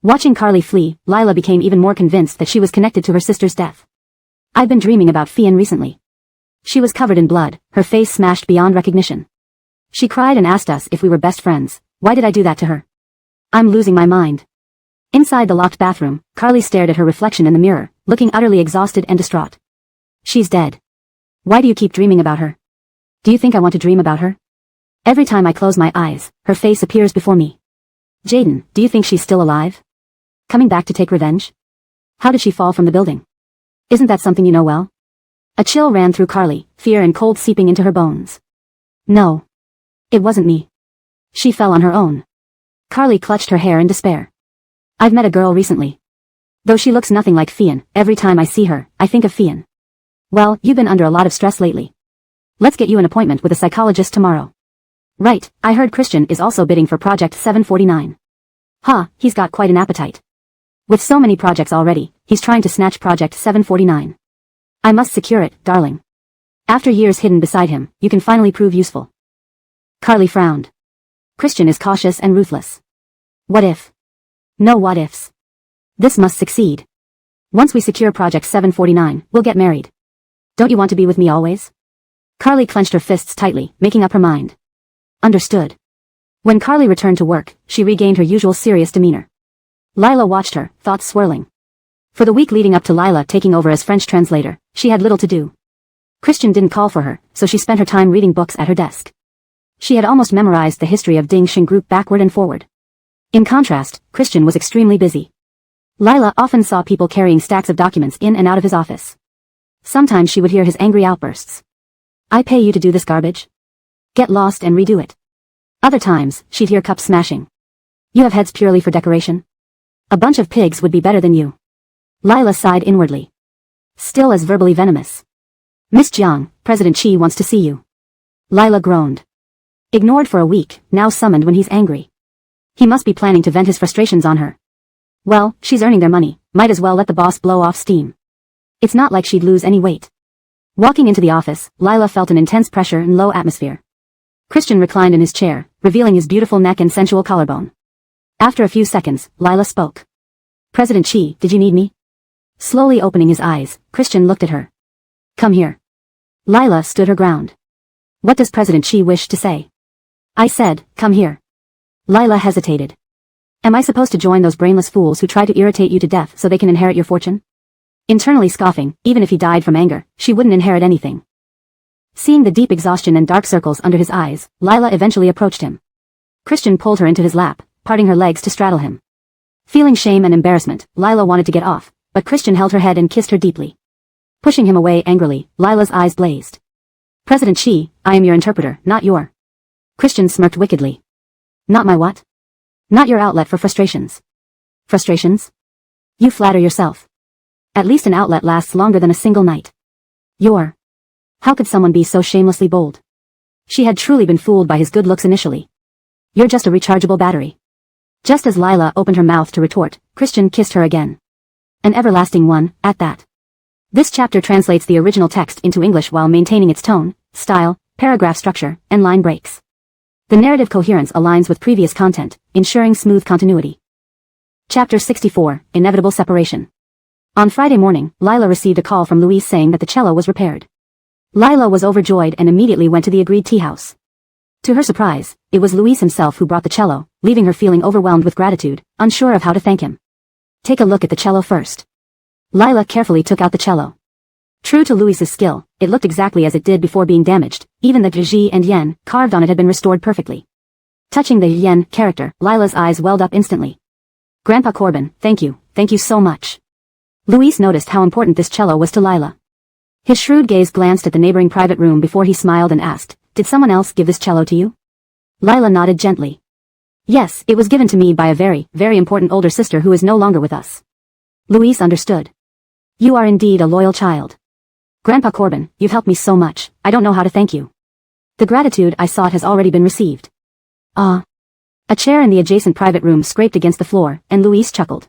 Watching Carly flee, Lila became even more convinced that she was connected to her sister's death. I've been dreaming about Fian recently. She was covered in blood, her face smashed beyond recognition. She cried and asked us if we were best friends. Why did I do that to her? I'm losing my mind. Inside the locked bathroom, Carly stared at her reflection in the mirror, looking utterly exhausted and distraught. She's dead. Why do you keep dreaming about her? Do you think I want to dream about her? Every time I close my eyes, her face appears before me. Jaden, do you think she's still alive? Coming back to take revenge? How did she fall from the building? Isn't that something you know well? A chill ran through Carly, fear and cold seeping into her bones. No. It wasn't me. She fell on her own. Carly clutched her hair in despair. I've met a girl recently. Though she looks nothing like Fian, every time I see her, I think of Fian. Well, you've been under a lot of stress lately. Let's get you an appointment with a psychologist tomorrow. Right, I heard Christian is also bidding for Project 749. He's got quite an appetite. With so many projects already, he's trying to snatch Project 749. I must secure it, darling. After years hidden beside him, you can finally prove useful. Carly frowned. Christian is cautious and ruthless. What if? No what ifs. This must succeed. Once we secure Project 749, we'll get married. Don't you want to be with me always? Carly clenched her fists tightly, making up her mind. Understood. When Carly returned to work, she regained her usual serious demeanor. Lila watched her, thoughts swirling. For the week leading up to Lila taking over as French translator, she had little to do. Christian didn't call for her, so she spent her time reading books at her desk. She had almost memorized the history of Ding Xing Group backward and forward. In contrast, Christian was extremely busy. Lila often saw people carrying stacks of documents in and out of his office. Sometimes she would hear his angry outbursts. I pay you to do this garbage? Get lost and redo it. Other times, she'd hear cups smashing. You have heads purely for decoration? A bunch of pigs would be better than you. Lila sighed inwardly. Still as verbally venomous. Miss Jiang, President Qi wants to see you. Lila groaned. Ignored for a week, now summoned when he's angry. He must be planning to vent his frustrations on her. Well, she's earning their money, might as well let the boss blow off steam. It's not like she'd lose any weight. Walking into the office, Lila felt an intense pressure and low atmosphere. Christian reclined in his chair, revealing his beautiful neck and sensual collarbone. After a few seconds, Lila spoke. President Qi, did you need me? Slowly opening his eyes, Christian looked at her. Come here. Lila stood her ground. What does President Qi wish to say? I said, come here. Lila hesitated. Am I supposed to join those brainless fools who try to irritate you to death so they can inherit your fortune? Internally scoffing, even if he died from anger, she wouldn't inherit anything. Seeing the deep exhaustion and dark circles under his eyes, Lila eventually approached him. Christian pulled her into his lap, parting her legs to straddle him. Feeling shame and embarrassment, Lila wanted to get off, but Christian held her head and kissed her deeply. Pushing him away angrily, Lila's eyes blazed. President Qi, I am your interpreter, not your... Christian smirked wickedly. Not my what? Not your outlet for frustrations. Frustrations? You flatter yourself. At least an outlet lasts longer than a single night. Your... How could someone be so shamelessly bold? She had truly been fooled by his good looks initially. You're just a rechargeable battery. Just as Lila opened her mouth to retort, Christian kissed her again. An everlasting one, at that. This chapter translates the original text into English while maintaining its tone, style, paragraph structure, and line breaks. The narrative coherence aligns with previous content, ensuring smooth continuity. Chapter 64, Inevitable Separation. On Friday morning, Lila received a call from Louise saying that the cello was repaired. Lila was overjoyed and immediately went to the agreed tea house. To her surprise, it was Louise himself who brought the cello, leaving her feeling overwhelmed with gratitude, unsure of how to thank him. Take a look at the cello first. Lila carefully took out the cello. True to Louise's skill, it looked exactly as it did before being damaged, even the zhi and yen carved on it had been restored perfectly. Touching the yen character, Lila's eyes welled up instantly. Grandpa Corbin, thank you so much. Louise noticed how important this cello was to Lila. His shrewd gaze glanced at the neighboring private room before he smiled and asked, did someone else give this cello to you? Lila nodded gently. Yes, it was given to me by a very, very important older sister who is no longer with us. Louise understood. You are indeed a loyal child. Grandpa Corbin, you've helped me so much, I don't know how to thank you. The gratitude I sought has already been received. Ah. A chair in the adjacent private room scraped against the floor, and Louise chuckled.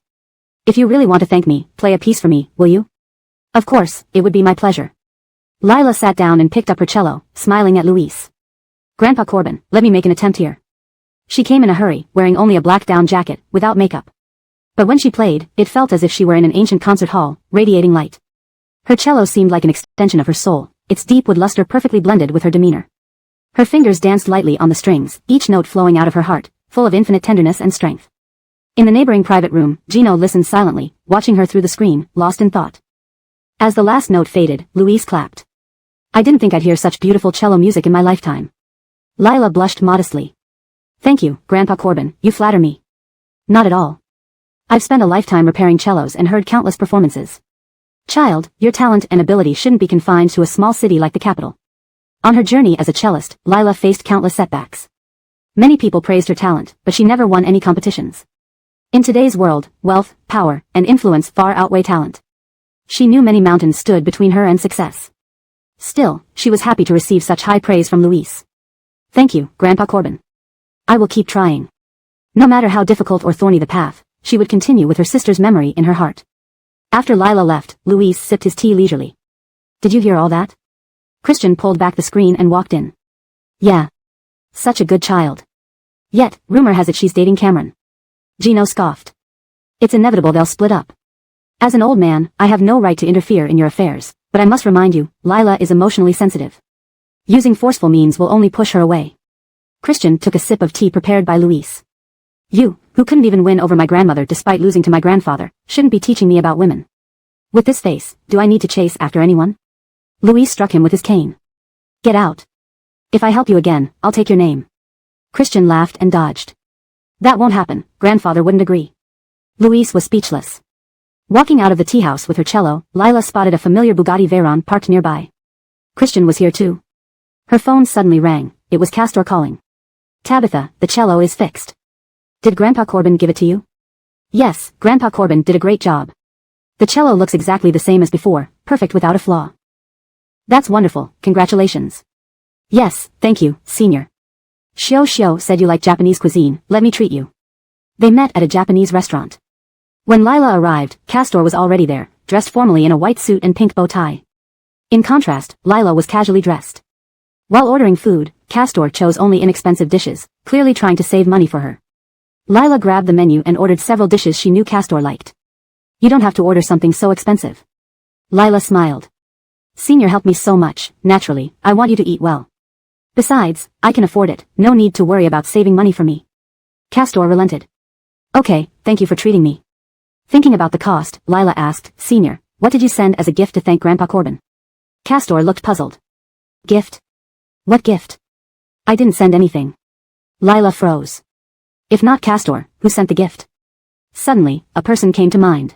If you really want to thank me, play a piece for me, will you? Of course, it would be my pleasure. Lila sat down and picked up her cello, smiling at Louise. Grandpa Corbin, let me make an attempt here. She came in a hurry, wearing only a black down jacket, without makeup. But when she played, it felt as if she were in an ancient concert hall, radiating light. Her cello seemed like an extension of her soul, its deep wood luster perfectly blended with her demeanor. Her fingers danced lightly on the strings, each note flowing out of her heart, full of infinite tenderness and strength. In the neighboring private room, Gino listened silently, watching her through the screen, lost in thought. As the last note faded, Louise clapped. I didn't think I'd hear such beautiful cello music in my lifetime. Lila blushed modestly. Thank you, Grandpa Corbin, you flatter me. Not at all. I've spent a lifetime repairing cellos and heard countless performances. Child, your talent and ability shouldn't be confined to a small city like the capital. On her journey as a cellist, Lila faced countless setbacks. Many people praised her talent, but she never won any competitions. In today's world, wealth, power, and influence far outweigh talent. She knew many mountains stood between her and success. Still, she was happy to receive such high praise from Luis. Thank you, Grandpa Corbin. I will keep trying. No matter how difficult or thorny the path, she would continue with her sister's memory in her heart. After Lila left, Luis sipped his tea leisurely. Did you hear all that? Christian pulled back the screen and walked in. Yeah. Such a good child. Yet, rumor has it she's dating Cameron. Gino scoffed. It's inevitable they'll split up. As an old man, I have no right to interfere in your affairs, but I must remind you, Lila is emotionally sensitive. Using forceful means will only push her away. Christian took a sip of tea prepared by Luis. You, who couldn't even win over my grandmother despite losing to my grandfather, shouldn't be teaching me about women. With this face, do I need to chase after anyone? Luis struck him with his cane. Get out. If I help you again, I'll take your name. Christian laughed and dodged. That won't happen, grandfather wouldn't agree. Luis was speechless. Walking out of the tea house with her cello, Lila spotted a familiar Bugatti Veyron parked nearby. Christian was here too. Her phone suddenly rang. It was Castor calling. Tabitha, the cello is fixed. Did Grandpa Corbin give it to you? Yes, Grandpa Corbin did a great job. The cello looks exactly the same as before, perfect without a flaw. That's wonderful, congratulations. Yes, thank you, Senior. Shio said you like Japanese cuisine, let me treat you. They met at a Japanese restaurant. When Lila arrived, Castor was already there, dressed formally in a white suit and pink bow tie. In contrast, Lila was casually dressed. While ordering food, Castor chose only inexpensive dishes, clearly trying to save money for her. Lila grabbed the menu and ordered several dishes she knew Castor liked. You don't have to order something so expensive. Lila smiled. Senior helped me so much, naturally, I want you to eat well. Besides, I can afford it, no need to worry about saving money for me. Castor relented. Okay, thank you for treating me. Thinking about the cost, Lila asked, Senior, what did you send as a gift to thank Grandpa Corbin? Castor looked puzzled. Gift? What gift? I didn't send anything. Lila froze. If not Castor, who sent the gift? Suddenly, a person came to mind.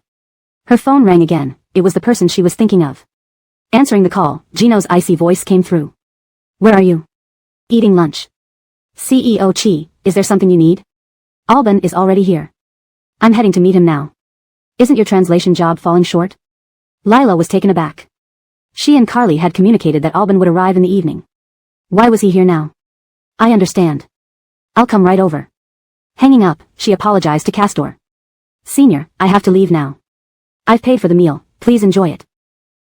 Her phone rang again, it was the person she was thinking of. Answering the call, Gino's icy voice came through. Where are you? Eating lunch. CEO Chi, is there something you need? Alban is already here. I'm heading to meet him now. Isn't your translation job falling short? Lila was taken aback. She and Carly had communicated that Alban would arrive in the evening. Why was he here now? I understand. I'll come right over. Hanging up, she apologized to Castor. Senior, I have to leave now. I've paid for the meal, please enjoy it.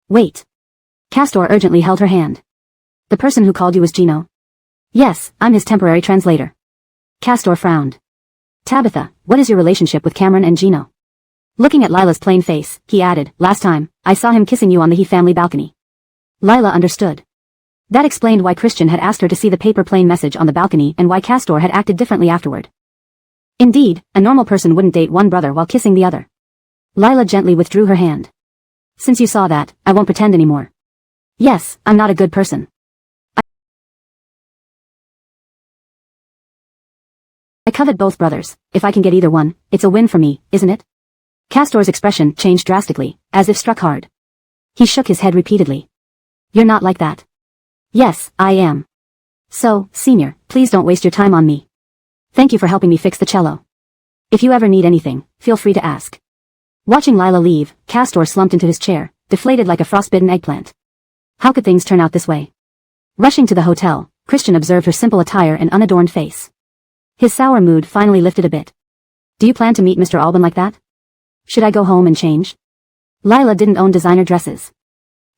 Wait. Castor urgently held her hand. The person who called you was Gino? Yes, I'm his temporary translator. Castor frowned. Tabitha, what is your relationship with Cameron and Gino? Looking at Lila's plain face, he added, last time, I saw him kissing you on the He family balcony. Lila understood. That explained why Christian had asked her to see the paper plane message on the balcony and why Castor had acted differently afterward. Indeed, a normal person wouldn't date one brother while kissing the other. Lila gently withdrew her hand. Since you saw that, I won't pretend anymore. Yes, I'm not a good person. I covet both brothers. If I can get either one, it's a win for me, isn't it? Castor's expression changed drastically, as if struck hard. He shook his head repeatedly. You're not like that. Yes, I am. So, Senior, please don't waste your time on me. Thank you for helping me fix the cello. If you ever need anything, feel free to ask. Watching Lila leave, Castor slumped into his chair, deflated like a frostbitten eggplant. How could things turn out this way? Rushing to the hotel, Christian observed her simple attire and unadorned face. His sour mood finally lifted a bit. Do you plan to meet Mr. Alban like that? Should I go home and change? Lila didn't own designer dresses.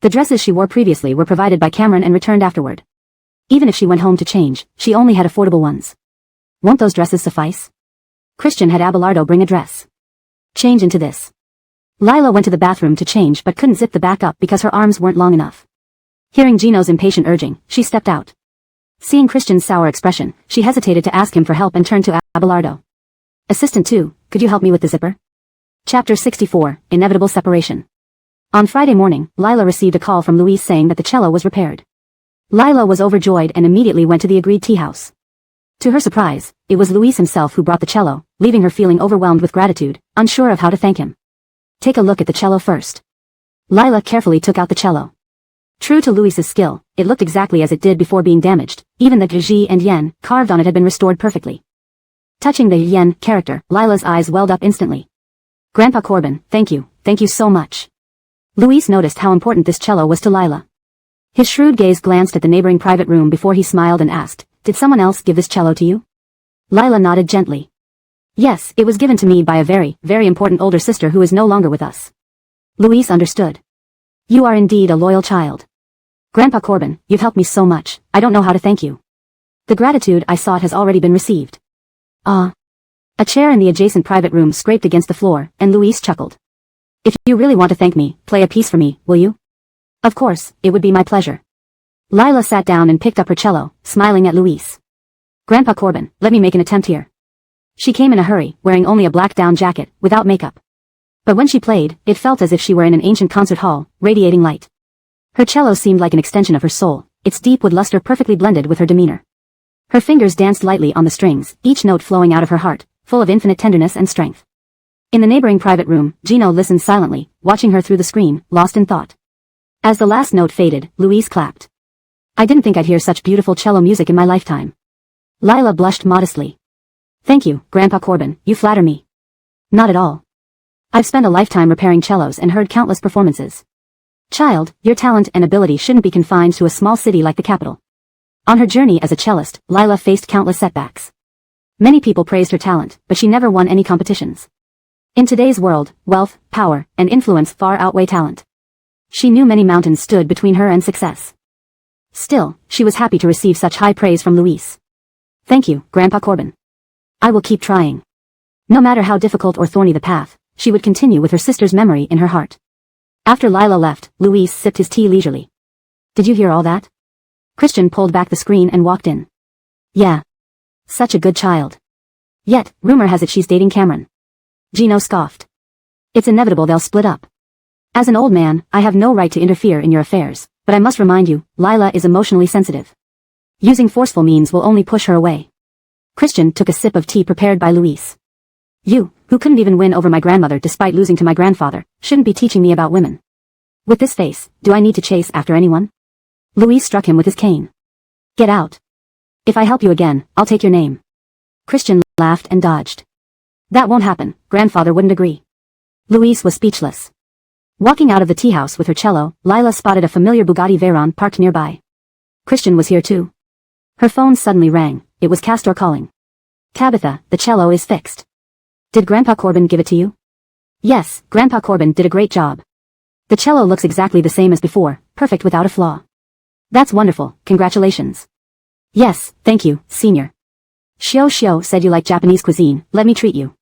The dresses she wore previously were provided by Cameron and returned afterward. Even if she went home to change, she only had affordable ones. Won't those dresses suffice? Christian had Abelardo bring a dress. Change into this. Lila went to the bathroom to change but couldn't zip the back up because her arms weren't long enough. Hearing Gino's impatient urging, she stepped out. Seeing Christian's sour expression, she hesitated to ask him for help and turned to Abelardo. Assistant 2, could you help me with the zipper? Chapter 64, Inevitable Separation. On Friday morning, Lila received a call from Luis saying that the cello was repaired. Lila was overjoyed and immediately went to the agreed tea house. To her surprise, it was Luis himself who brought the cello, leaving her feeling overwhelmed with gratitude, unsure of how to thank him. Take a look at the cello first. Lila carefully took out the cello. True to Luis's skill, it looked exactly as it did before being damaged. Even the G and yen carved on it had been restored perfectly. Touching the yen character, Lila's eyes welled up instantly. Grandpa Corbin, thank you so much. Luis noticed how important this cello was to Lila. His shrewd gaze glanced at the neighboring private room before he smiled and asked, did someone else give this cello to you? Lila nodded gently. Yes, it was given to me by a very, very important older sister who is no longer with us. Luis understood. You are indeed a loyal child. Grandpa Corbin, you've helped me so much, I don't know how to thank you. The gratitude I sought has already been received. Ah. A chair in the adjacent private room scraped against the floor, and Luis chuckled. If you really want to thank me, play a piece for me, will you? Of course, it would be my pleasure. Lila sat down and picked up her cello, smiling at Luis. Grandpa Corbin, let me make an attempt here. She came in a hurry, wearing only a black down jacket, without makeup. But when she played, it felt as if she were in an ancient concert hall, radiating light. Her cello seemed like an extension of her soul, its deep wood luster perfectly blended with her demeanor. Her fingers danced lightly on the strings, each note flowing out of her heart, full of infinite tenderness and strength. In the neighboring private room, Gino listened silently, watching her through the screen, lost in thought. As the last note faded, Luis clapped. I didn't think I'd hear such beautiful cello music in my lifetime. Lila blushed modestly. Thank you, Grandpa Corbin, you flatter me. Not at all. I've spent a lifetime repairing cellos and heard countless performances. Child, your talent and ability shouldn't be confined to a small city like the capital. On her journey as a cellist, Lila faced countless setbacks. Many people praised her talent, but she never won any competitions. In today's world, wealth, power, and influence far outweigh talent. She knew many mountains stood between her and success. Still, she was happy to receive such high praise from Luis. Thank you, Grandpa Corbin. I will keep trying. No matter how difficult or thorny the path, she would continue with her sister's memory in her heart. After Lila left, Luis sipped his tea leisurely. Did you hear all that? Christian pulled back the screen and walked in. Yeah. Such a good child. Yet, rumor has it she's dating Cameron. Gino scoffed. It's inevitable they'll split up. As an old man, I have no right to interfere in your affairs, but I must remind you, Lila is emotionally sensitive. Using forceful means will only push her away. Christian took a sip of tea prepared by Luis. You, who couldn't even win over my grandmother despite losing to my grandfather, shouldn't be teaching me about women. With this face, do I need to chase after anyone? Luis struck him with his cane. Get out. If I help you again, I'll take your name. Christian laughed and dodged. That won't happen, grandfather wouldn't agree. Luis was speechless. Walking out of the tea house with her cello, Lila spotted a familiar Bugatti Veyron parked nearby. Christian was here too. Her phone suddenly rang. It was Castor calling. Tabitha, the cello is fixed. Did Grandpa Corbin give it to you? Yes, Grandpa Corbin did a great job. The cello looks exactly the same as before, perfect without a flaw. That's wonderful, congratulations. Yes, thank you, Senior. Shio said you like Japanese cuisine, let me treat you.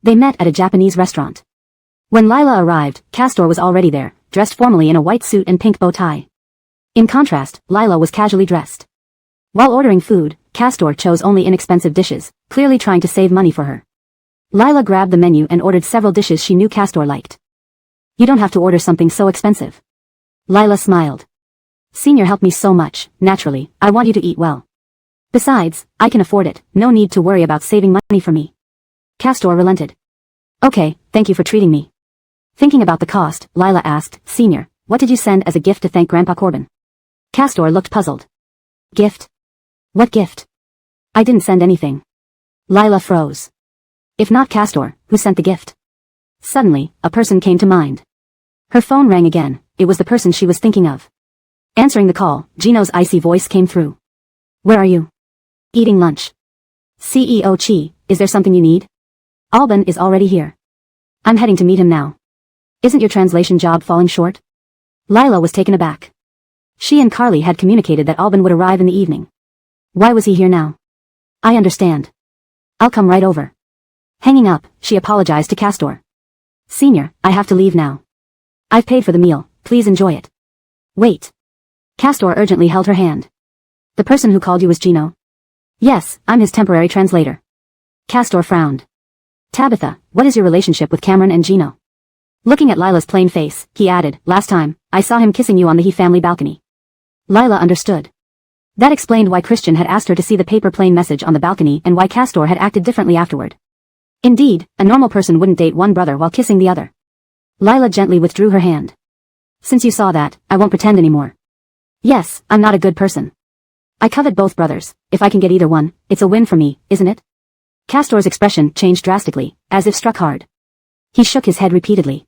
They met at a Japanese restaurant. When Lila arrived, Castor was already there, dressed formally in a white suit and pink bow tie. In contrast, Lila was casually dressed. While ordering food, Castor chose only inexpensive dishes, clearly trying to save money for her. Lila grabbed the menu and ordered several dishes she knew Castor liked. You don't have to order something so expensive. Lila smiled. Senior helped me so much, naturally, I want you to eat well. Besides, I can afford it, no need to worry about saving money for me. Castor relented. Okay, thank you for treating me. Thinking about the cost, Lila asked, Senior, what did you send as a gift to thank Grandpa Corbin? Castor looked puzzled. Gift? What gift? I didn't send anything. Lila froze. If not Castor, who sent the gift? Suddenly, a person came to mind. Her phone rang again, it was the person she was thinking of. Answering the call, Gino's icy voice came through. Where are you? Eating lunch. CEO Chi, is there something you need? Alban is already here. I'm heading to meet him now. Isn't your translation job falling short? Lila was taken aback. She and Carly had communicated that Alban would arrive in the evening. Why was he here now? I understand. I'll come right over. Hanging up, she apologized to Castor. Senior, I have to leave now. I've paid for the meal, please enjoy it. Wait. Castor urgently held her hand. The person who called you was Gino? Yes, I'm his temporary translator. Castor frowned. Tabitha, what is your relationship with Cameron and Gino? Looking at Lila's plain face, he added, last time, I saw him kissing you on the He family balcony. Lila understood. That explained why Christian had asked her to see the paper plane message on the balcony and why Castor had acted differently afterward. Indeed, a normal person wouldn't date one brother while kissing the other. Lila gently withdrew her hand. Since you saw that, I won't pretend anymore. Yes, I'm not a good person. I covet both brothers. If I can get either one, it's a win for me, isn't it? Castor's expression changed drastically, as if struck hard. He shook his head repeatedly.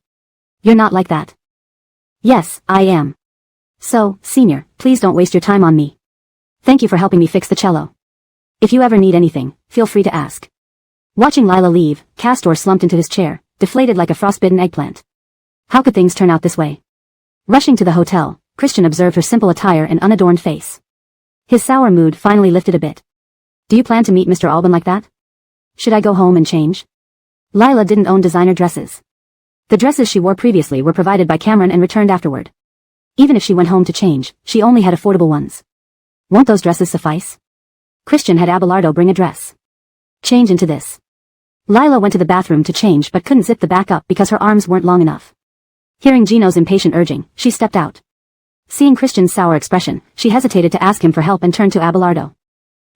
You're not like that. Yes, I am. So, senior, please don't waste your time on me. Thank you for helping me fix the cello. If you ever need anything, feel free to ask. Watching Lila leave, Castor slumped into his chair, deflated like a frostbitten eggplant. How could things turn out this way? Rushing to the hotel, Christian observed her simple attire and unadorned face. His sour mood finally lifted a bit. Do you plan to meet Mr. Alban like that? Should I go home and change? Lila didn't own designer dresses. The dresses she wore previously were provided by Cameron and returned afterward. Even if she went home to change, she only had affordable ones. Won't those dresses suffice? Christian had Abelardo bring a dress. Change into this. Lila went to the bathroom to change but couldn't zip the back up because her arms weren't long enough. Hearing Gino's impatient urging, she stepped out. Seeing Christian's sour expression, she hesitated to ask him for help and turned to Abelardo.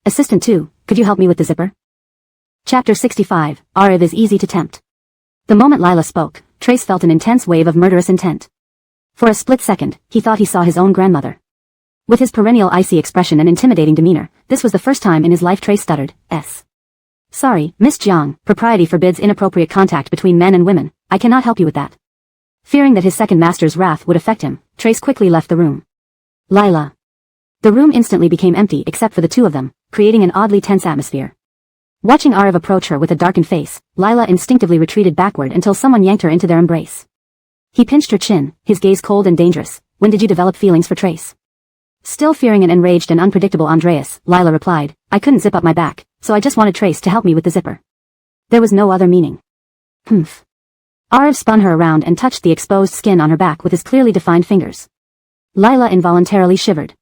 Assistant 2, could you help me with the zipper? Chapter 65, Ariv is easy to tempt. The moment Lila spoke, Trace felt an intense wave of murderous intent. For a split second, he thought he saw his own grandmother. With his perennial icy expression and intimidating demeanor, this was the first time in his life Trace stuttered, S. Sorry, Miss Jiang, propriety forbids inappropriate contact between men and women, I cannot help you with that. Fearing that his second master's wrath would affect him, Trace quickly left the room. Lila. The room instantly became empty except for the two of them, creating an oddly tense atmosphere. Watching Ariv approach her with a darkened face, Lila instinctively retreated backward until someone yanked her into their embrace. He pinched her chin, his gaze cold and dangerous. When did you develop feelings for Trace? Still fearing an enraged and unpredictable Andreas, Lila replied, I couldn't zip up my back, so I just wanted Trace to help me with the zipper. There was no other meaning. Humph. Ariv spun her around and touched the exposed skin on her back with his clearly defined fingers. Lila involuntarily shivered.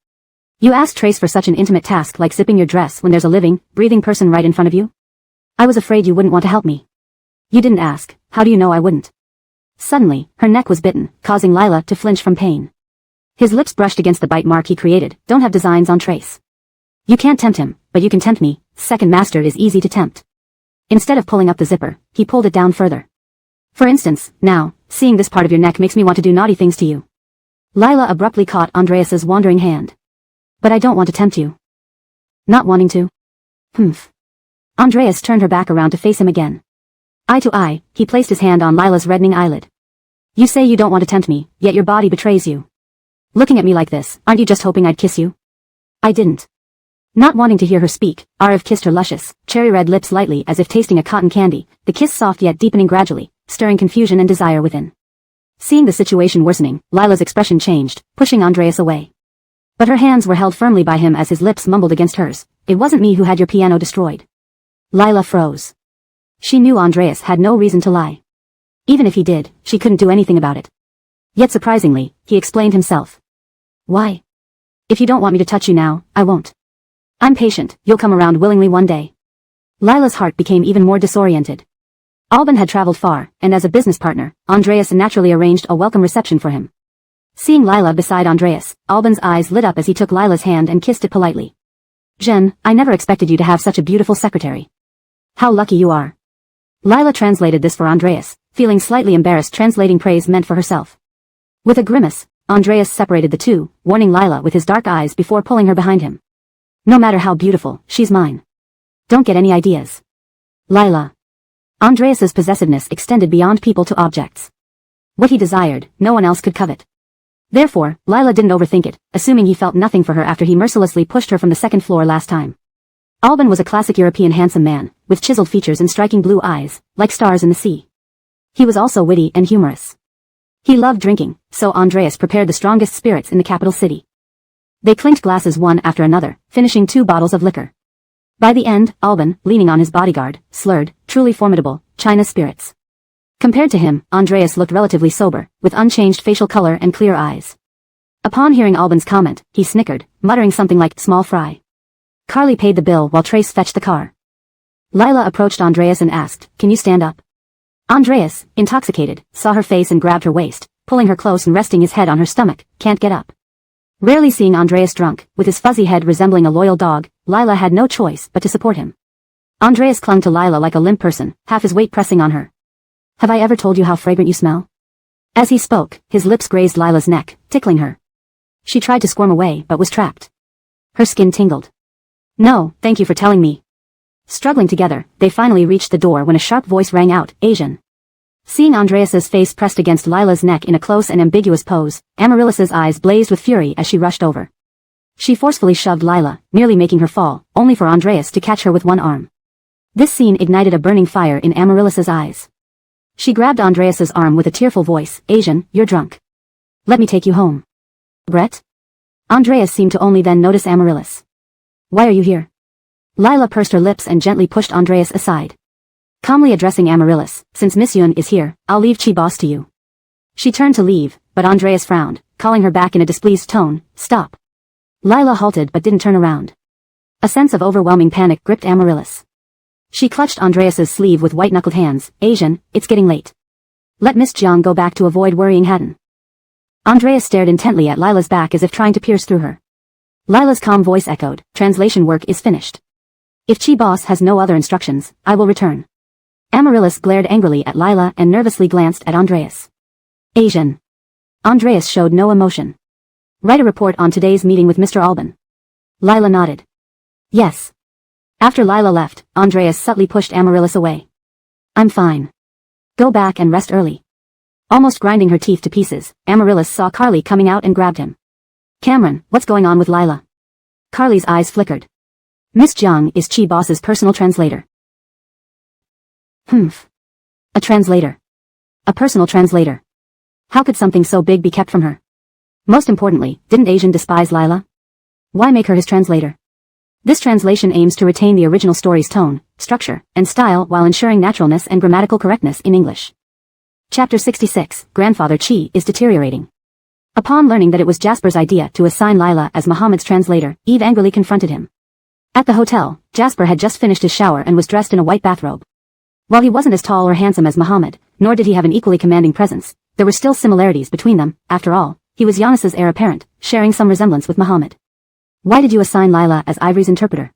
You asked Trace for such an intimate task like zipping your dress when there's a living, breathing person right in front of you? I was afraid you wouldn't want to help me. You didn't ask, how do you know I wouldn't? Suddenly, her neck was bitten, causing Lila to flinch from pain. His lips brushed against the bite mark he created, don't have designs on Trace. You can't tempt him, but you can tempt me, second master is easy to tempt. Instead of pulling up the zipper, he pulled it down further. For instance, now, seeing this part of your neck makes me want to do naughty things to you. Lila abruptly caught Andreas's wandering hand. But I don't want to tempt you. Not wanting to? Humph. Andreas turned her back around to face him again. Eye to eye, he placed his hand on Lila's reddening eyelid. You say you don't want to tempt me, yet your body betrays you. Looking at me like this, aren't you just hoping I'd kiss you? I didn't. Not wanting to hear her speak, Ariv kissed her luscious, cherry-red lips lightly as if tasting a cotton candy, the kiss soft yet deepening gradually, stirring confusion and desire within. Seeing the situation worsening, Lila's expression changed, pushing Andreas away. But her hands were held firmly by him as his lips mumbled against hers. It wasn't me who had your piano destroyed. Lila froze. She knew Andreas had no reason to lie. Even if he did, she couldn't do anything about it. Yet surprisingly, he explained himself. Why? If you don't want me to touch you now, I won't. I'm patient, you'll come around willingly one day. Lila's heart became even more disoriented. Alban had traveled far, and as a business partner, Andreas naturally arranged a welcome reception for him. Seeing Lila beside Andreas, Alban's eyes lit up as he took Lila's hand and kissed it politely. Jen, I never expected you to have such a beautiful secretary. How lucky you are. Lila translated this for Andreas, feeling slightly embarrassed translating praise meant for herself. With a grimace, Andreas separated the two, warning Lila with his dark eyes before pulling her behind him. No matter how beautiful, she's mine. Don't get any ideas. Lila. Andreas's possessiveness extended beyond people to objects. What he desired, no one else could covet. Therefore, Lila didn't overthink it, assuming he felt nothing for her after he mercilessly pushed her from the second floor last time. Alban was a classic European handsome man, with chiseled features and striking blue eyes, like stars in the sea. He was also witty and humorous. He loved drinking, so Andreas prepared the strongest spirits in the capital city. They clinked glasses one after another, finishing 2 bottles of liquor. By the end, Alban, leaning on his bodyguard, slurred, truly formidable, China spirits. Compared to him, Andreas looked relatively sober, with unchanged facial color and clear eyes. Upon hearing Alban's comment, he snickered, muttering something like, small fry. Carly paid the bill while Trace fetched the car. Lila approached Andreas and asked, can you stand up? Andreas, intoxicated, saw her face and grabbed her waist, pulling her close and resting his head on her stomach, can't get up. Rarely seeing Andreas drunk, with his fuzzy head resembling a loyal dog, Lila had no choice but to support him. Andreas clung to Lila like a limp person, half his weight pressing on her. Have I ever told you how fragrant you smell? As he spoke, his lips grazed Lila's neck, tickling her. She tried to squirm away but was trapped. Her skin tingled. No, thank you for telling me. Struggling together, they finally reached the door when a sharp voice rang out, Asian. Seeing Andreas's face pressed against Lila's neck in a close and ambiguous pose, Amaryllis's eyes blazed with fury as she rushed over. She forcefully shoved Lila, nearly making her fall, only for Andreas to catch her with one arm. This scene ignited a burning fire in Amaryllis's eyes. She grabbed Andreas's arm with a tearful voice, Asian, you're drunk. Let me take you home. Brett? Andreas seemed to only then notice Amaryllis. Why are you here? Lila pursed her lips and gently pushed Andreas aside. Calmly addressing Amaryllis, since Miss Yun is here, I'll leave Chi boss to you. She turned to leave, but Andreas frowned, calling her back in a displeased tone, stop. Lila halted but didn't turn around. A sense of overwhelming panic gripped Amaryllis. She clutched Andreas's sleeve with white-knuckled hands, Asian, it's getting late. Let Miss Jiang go back to avoid worrying Hatton. Andreas stared intently at Lila's back as if trying to pierce through her. Lila's calm voice echoed, translation work is finished. If Chi boss has no other instructions, I will return. Amaryllis glared angrily at Lila and nervously glanced at Andreas. Asian. Andreas showed no emotion. Write a report on today's meeting with Mr. Alban. Lila nodded. Yes. After Lila left, Andreas subtly pushed Amaryllis away. I'm fine. Go back and rest early. Almost grinding her teeth to pieces, Amaryllis saw Carly coming out and grabbed him. Cameron, what's going on with Lila? Carly's eyes flickered. Miss Jiang is Chi boss's personal translator. Humph. A translator. A personal translator. How could something so big be kept from her? Most importantly, didn't Asian despise Lila? Why make her his translator? This translation aims to retain the original story's tone, structure, and style while ensuring naturalness and grammatical correctness in English. Chapter 66, Grandfather Chi is deteriorating. Upon learning that it was Jasper's idea to assign Lila as Muhammad's translator, Eve angrily confronted him. At the hotel, Jasper had just finished his shower and was dressed in a white bathrobe. While he wasn't as tall or handsome as Muhammad, nor did he have an equally commanding presence, there were still similarities between them. After all, he was Giannis's heir apparent, sharing some resemblance with Muhammad. Why did you assign Lila as Ivory's interpreter?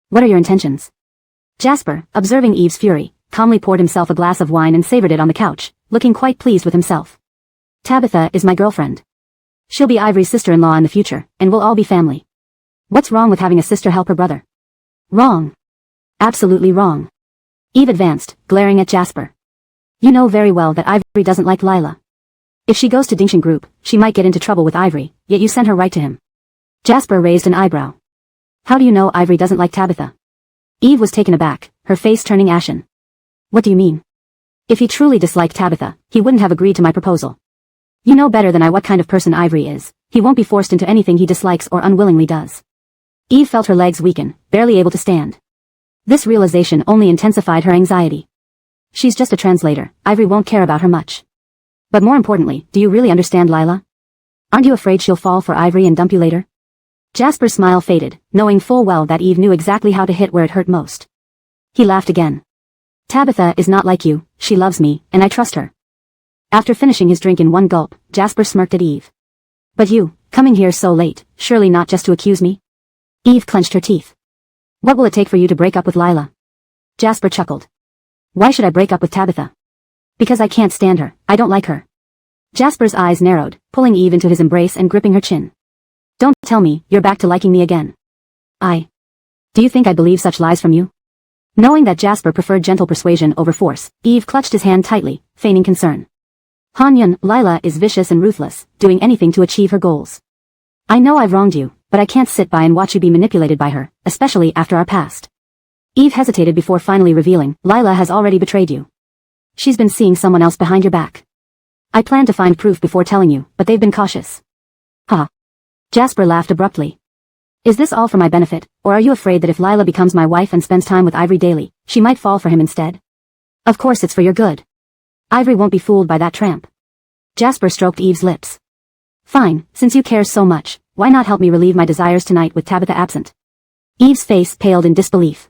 What are your intentions? Jasper, observing Eve's fury, calmly poured himself a glass of wine and savored it on the couch, looking quite pleased with himself. Tabitha is my girlfriend. She'll be Ivory's sister-in-law in the future, and we'll all be family. What's wrong with having a sister help her brother? Wrong. Absolutely wrong. Eve advanced, glaring at Jasper. You know very well that Ivory doesn't like Lila. If she goes to Dingshan Group, she might get into trouble with Ivory, yet you sent her right to him. Jasper raised an eyebrow. How do you know Ivory doesn't like Tabitha? Eve was taken aback, her face turning ashen. What do you mean? If he truly disliked Tabitha, he wouldn't have agreed to my proposal. You know better than I what kind of person Ivory is. He won't be forced into anything he dislikes or unwillingly does. Eve felt her legs weaken, barely able to stand. This realization only intensified her anxiety. She's just a translator, Ivory won't care about her much. But more importantly, do you really understand Lila? Aren't you afraid she'll fall for Ivory and dump you later? Jasper's smile faded, knowing full well that Eve knew exactly how to hit where it hurt most. He laughed again. Tabitha is not like you, she loves me, and I trust her. After finishing his drink in one gulp, Jasper smirked at Eve. But you, coming here so late, surely not just to accuse me? Eve clenched her teeth. What will it take for you to break up with Lila? Jasper chuckled. Why should I break up with Tabitha? Because I can't stand her, I don't like her. Jasper's eyes narrowed, pulling Eve into his embrace and gripping her chin. Don't tell me, you're back to liking me again. Do you think I believe such lies from you? Knowing that Jasper preferred gentle persuasion over force, Eve clutched his hand tightly, feigning concern. Hanyun, Lila is vicious and ruthless, doing anything to achieve her goals. I know I've wronged you, but I can't sit by and watch you be manipulated by her, especially after our past. Eve hesitated before finally revealing, Lila has already betrayed you. She's been seeing someone else behind your back. I planned to find proof before telling you, but they've been cautious. Ha. Jasper laughed abruptly. Is this all for my benefit, or are you afraid that if Lila becomes my wife and spends time with Ivory daily, she might fall for him instead? Of course it's for your good. Ivory won't be fooled by that tramp. Jasper stroked Eve's lips. Fine, since you care so much, why not help me relieve my desires tonight with Tabitha absent? Eve's face paled in disbelief.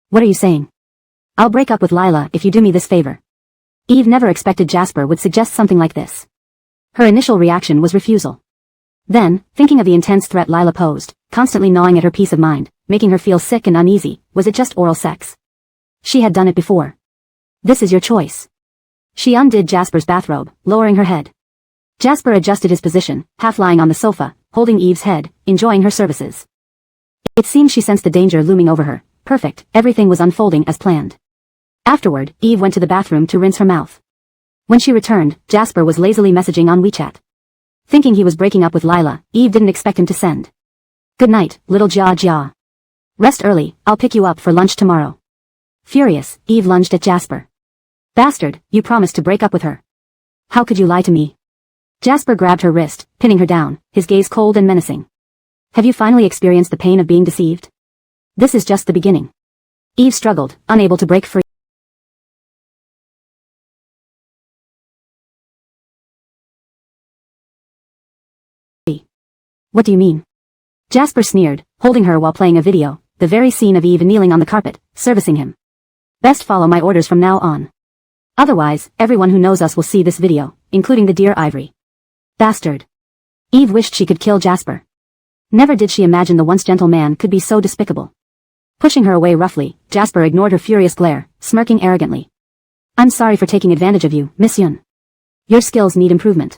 What are you saying? I'll break up with Lila if you do me this favor. Eve never expected Jasper would suggest something like this. Her initial reaction was refusal. Then, thinking of the intense threat Lila posed, constantly gnawing at her peace of mind, making her feel sick and uneasy, was it just oral sex? She had done it before. This is your choice. She undid Jasper's bathrobe, lowering her head. Jasper adjusted his position, half lying on the sofa, holding Eve's head, enjoying her services. It seemed she sensed the danger looming over her. Perfect, everything was unfolding as planned. Afterward, Eve went to the bathroom to rinse her mouth. When she returned, Jasper was lazily messaging on WeChat. Thinking he was breaking up with Lila, Eve didn't expect him to send. Good night, little Jia Jia. Rest early, I'll pick you up for lunch tomorrow. Furious, Eve lunged at Jasper. Bastard, you promised to break up with her. How could you lie to me? Jasper grabbed her wrist, pinning her down, his gaze cold and menacing. Have you finally experienced the pain of being deceived? This is just the beginning. Eve struggled, unable to break free. What do you mean? Jasper sneered, holding her while playing a video, the very scene of Eve kneeling on the carpet, servicing him. Best follow my orders from now on. Otherwise, everyone who knows us will see this video, including the dear Ivory. Bastard. Eve wished she could kill Jasper. Never did she imagine the once gentle man could be so despicable. Pushing her away roughly, Jasper ignored her furious glare, smirking arrogantly. I'm sorry for taking advantage of you, Miss Yun. Your skills need improvement.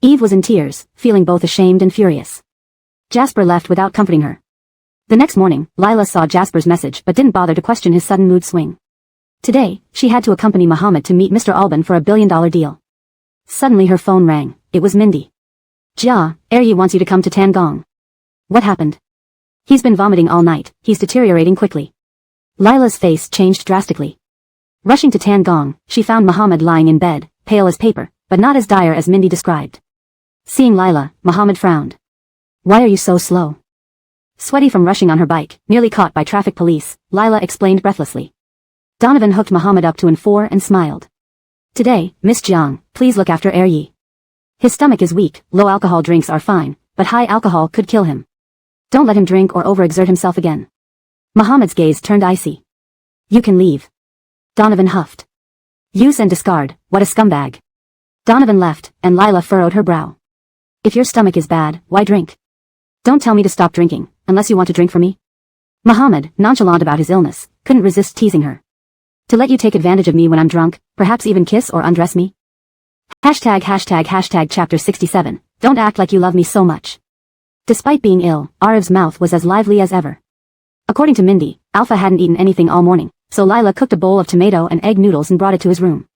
Eve was in tears, feeling both ashamed and furious. Jasper left without comforting her. The next morning, Lila saw Jasper's message but didn't bother to question his sudden mood swing. Today, she had to accompany Muhammad to meet Mr. Alban for a $1 billion deal. Suddenly her phone rang. It was Mindy. Jia, Yi wants you to come to Tangong. What happened? He's been vomiting all night, he's deteriorating quickly. Lila's face changed drastically. Rushing to Tangong, she found Muhammad lying in bed, pale as paper, but not as dire as Mindy described. Seeing Lila, Muhammad frowned. Why are you so slow? Sweaty from rushing on her bike, nearly caught by traffic police, Lila explained breathlessly. Donovan hooked Muhammad up to N4 and smiled. Today, Miss Jiang, please look after Yi. His stomach is weak, low alcohol drinks are fine, but high alcohol could kill him. Don't let him drink or overexert himself again. Muhammad's gaze turned icy. You can leave. Donovan huffed. Use and discard, what a scumbag. Donovan left, and Lila furrowed her brow. If your stomach is bad, why drink? Don't tell me to stop drinking, unless you want to drink for me. Muhammad, nonchalant about his illness, couldn't resist teasing her. To let you take advantage of me when I'm drunk, perhaps even kiss or undress me? #### Chapter 67, Don't act like you love me so much. Despite being ill, Arif's mouth was as lively as ever. According to Mindy, Alpha hadn't eaten anything all morning, so Lila cooked a bowl of tomato and egg noodles and brought it to his room.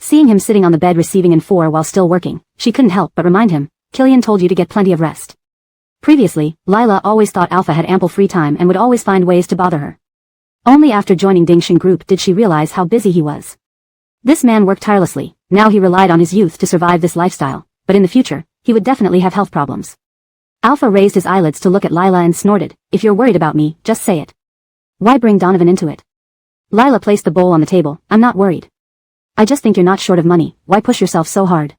Seeing him sitting on the bed receiving N4 while still working, she couldn't help but remind him, Killian told you to get plenty of rest. Previously, Lila always thought Alpha had ample free time and would always find ways to bother her. Only after joining Dingxin Group did she realize how busy he was. This man worked tirelessly, now he relied on his youth to survive this lifestyle, but in the future, he would definitely have health problems. Alpha raised his eyelids to look at Lila and snorted, if you're worried about me, just say it. Why bring Donovan into it? Lila placed the bowl on the table, I'm not worried. I just think you're not short of money, why push yourself so hard?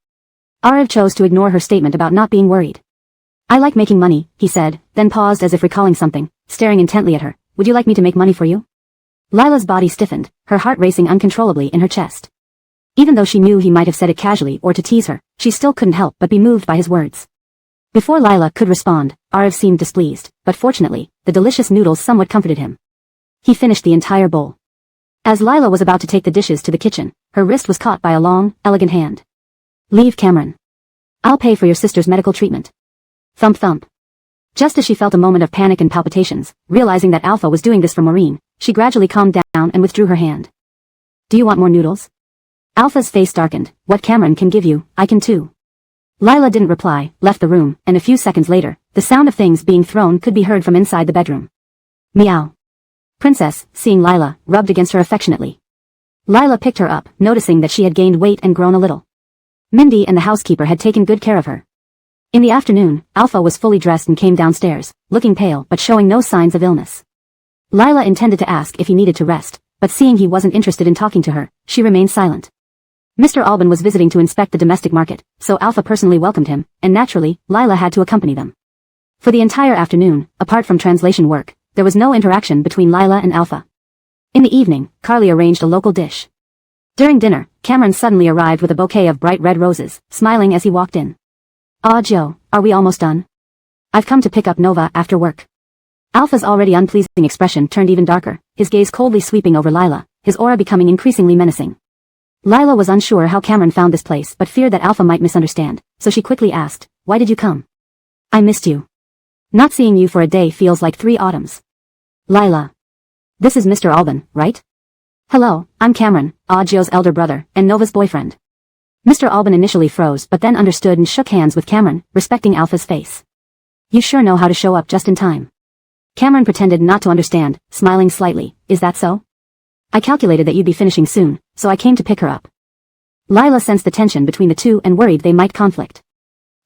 Arif chose to ignore her statement about not being worried. I like making money, he said, then paused as if recalling something, staring intently at her. Would you like me to make money for you? Lila's body stiffened, her heart racing uncontrollably in her chest. Even though she knew he might have said it casually or to tease her, she still couldn't help but be moved by his words. Before Lila could respond, Arif seemed displeased, but fortunately, the delicious noodles somewhat comforted him. He finished the entire bowl. As Lila was about to take the dishes to the kitchen, her wrist was caught by a long, elegant hand. Leave, Cameron. I'll pay for your sister's medical treatment. Thump thump. Just as she felt a moment of panic and palpitations, realizing that Alpha was doing this for Maureen, she gradually calmed down and withdrew her hand. Do you want more noodles? Alpha's face darkened. What Cameron can give you, I can too. Lila didn't reply, left the room, and a few seconds later, the sound of things being thrown could be heard from inside the bedroom. Meow. Princess, seeing Lila, rubbed against her affectionately. Lila picked her up, noticing that she had gained weight and grown a little. Mindy and the housekeeper had taken good care of her. In the afternoon, Alpha was fully dressed and came downstairs, looking pale but showing no signs of illness. Lila intended to ask if he needed to rest, but seeing he wasn't interested in talking to her, she remained silent. Mr. Alban was visiting to inspect the domestic market, so Alpha personally welcomed him, and naturally, Lila had to accompany them. For the entire afternoon, apart from translation work, there was no interaction between Lila and Alpha. In the evening, Carly arranged a local dish. During dinner, Cameron suddenly arrived with a bouquet of bright red roses, smiling as he walked in. Ah Joe, are we almost done? I've come to pick up Nova after work. Alpha's already unpleasing expression turned even darker, his gaze coldly sweeping over Lila, his aura becoming increasingly menacing. Lila was unsure how Cameron found this place but feared that Alpha might misunderstand, so she quickly asked, "Why did you come?" "I missed you. Not seeing you for a day feels like 3 autumns." "Lila. This is Mr. Alban, right?" "Hello, I'm Cameron, Audio's elder brother, and Nova's boyfriend." Mr. Alban initially froze but then understood and shook hands with Cameron, respecting Alpha's face. "You sure know how to show up just in time." Cameron pretended not to understand, smiling slightly. "Is that so? I calculated that you'd be finishing soon, so I came to pick her up." Lila sensed the tension between the two and worried they might conflict.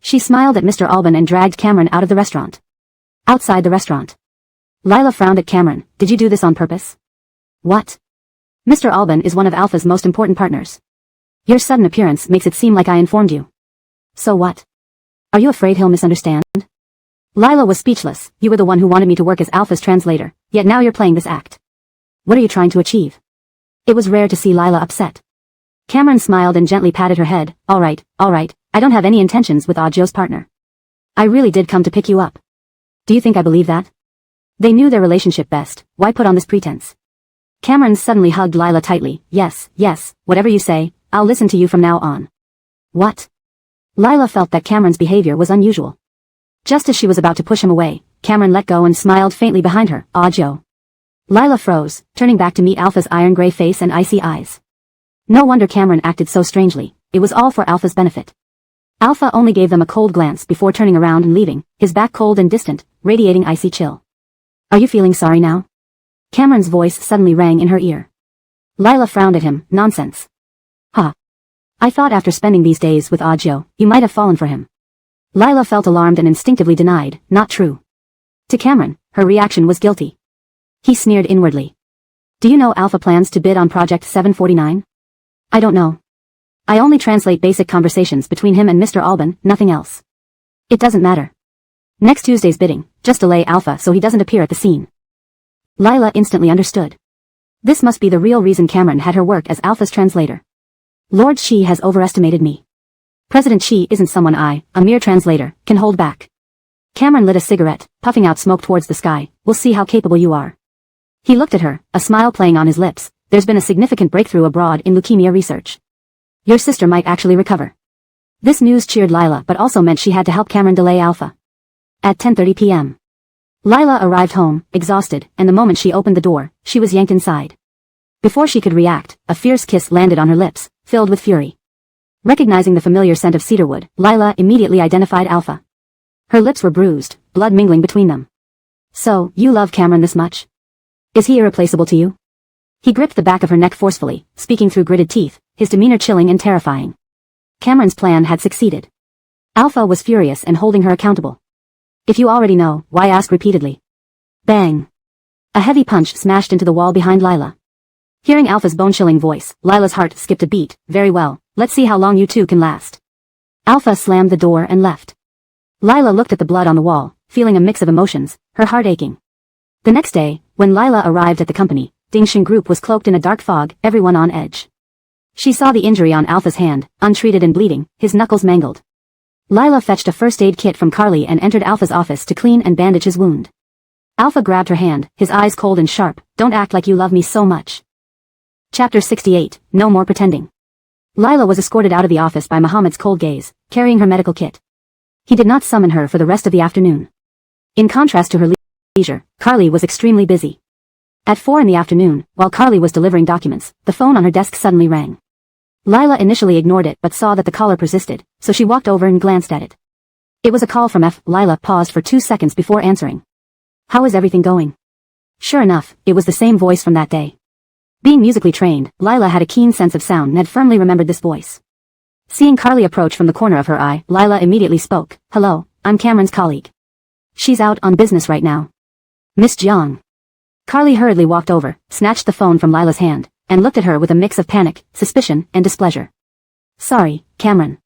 She smiled at Mr. Alban and dragged Cameron out of the restaurant. Outside the restaurant, Lila frowned at Cameron. "Did you do this on purpose?" "What?" "Mr. Alban is one of Alpha's most important partners. Your sudden appearance makes it seem like I informed you." "So what? Are you afraid he'll misunderstand?" Lila was speechless. "You were the one who wanted me to work as Alpha's translator, yet now you're playing this act. What are you trying to achieve?" It was rare to see Lila upset. Cameron smiled and gently patted her head. All right, I don't have any intentions with Audio's partner. I really did come to pick you up." "Do you think I believe that?" They knew their relationship best, why put on this pretense? Cameron suddenly hugged Lila tightly. Yes, whatever you say, I'll listen to you from now on." "What?" Lila felt that Cameron's behavior was unusual. Just as she was about to push him away, Cameron let go and smiled faintly behind her. "Audio." Lila froze, turning back to meet Alpha's iron-gray face and icy eyes. No wonder Cameron acted so strangely, it was all for Alpha's benefit. Alpha only gave them a cold glance before turning around and leaving, his back cold and distant, radiating icy chill. "Are you feeling sorry now?" Cameron's voice suddenly rang in her ear. Lila frowned at him. "Nonsense." "Huh. I thought after spending these days with Audio, you might have fallen for him." Lila felt alarmed and instinctively denied. "Not true." To Cameron, her reaction was guilty. He sneered inwardly. "Do you know Alpha plans to bid on Project 749? "I don't know. I only translate basic conversations between him and Mr. Alban, nothing else." "It doesn't matter. Next Tuesday's bidding, just delay Alpha so he doesn't appear at the scene." Lila instantly understood. This must be the real reason Cameron had her work as Alpha's translator. Lord Shi has overestimated me. President Shi isn't someone I, a mere translator, can hold back. Cameron lit a cigarette, puffing out smoke towards the sky. "We'll see how capable you are." He looked at her, a smile playing on his lips. "There's been a significant breakthrough abroad in leukemia research. Your sister might actually recover." This news cheered Lila but also meant she had to help Cameron delay Alpha. At 10:30 p.m. Lila arrived home, exhausted, and the moment she opened the door, she was yanked inside. Before she could react, a fierce kiss landed on her lips, filled with fury. Recognizing the familiar scent of cedarwood, Lila immediately identified Alpha. Her lips were bruised, blood mingling between them. "So, you love Cameron this much? Is he irreplaceable to you?" He gripped the back of her neck forcefully, speaking through gritted teeth, his demeanor chilling and terrifying. Cameron's plan had succeeded. Alpha was furious and holding her accountable. "If you already know, why ask repeatedly?" Bang! A heavy punch smashed into the wall behind Lila. Hearing Alpha's bone-chilling voice, Lila's heart skipped a beat. "Very well, let's see how long you two can last." Alpha slammed the door and left. Lila looked at the blood on the wall, feeling a mix of emotions, her heart aching. The next day, when Lila arrived at the company, Dingshin Group was cloaked in a dark fog, everyone on edge. She saw the injury on Alpha's hand, untreated and bleeding, his knuckles mangled. Lila fetched a first aid kit from Carly and entered Alpha's office to clean and bandage his wound. Alpha grabbed her hand, his eyes cold and sharp. "Don't act like you love me so much." Chapter 68, No More Pretending. Lila was escorted out of the office by Muhammad's cold gaze, carrying her medical kit. He did not summon her for the rest of the afternoon. In contrast to her leisure, Carly was extremely busy. At 4 in the afternoon, while Carly was delivering documents, the phone on her desk suddenly rang. Lila initially ignored it but saw that the caller persisted, so she walked over and glanced at it. It was a call from F. Lila paused for 2 seconds before answering. "How is everything going?" Sure enough, it was the same voice from that day. Being musically trained, Lila had a keen sense of sound and had firmly remembered this voice. Seeing Carly approach from the corner of her eye, Lila immediately spoke. "Hello, I'm Cameron's colleague. She's out on business right now. Miss Jiang." Carly hurriedly walked over, snatched the phone from Lila's hand, and looked at her with a mix of panic, suspicion, and displeasure. "Sorry, Cameron.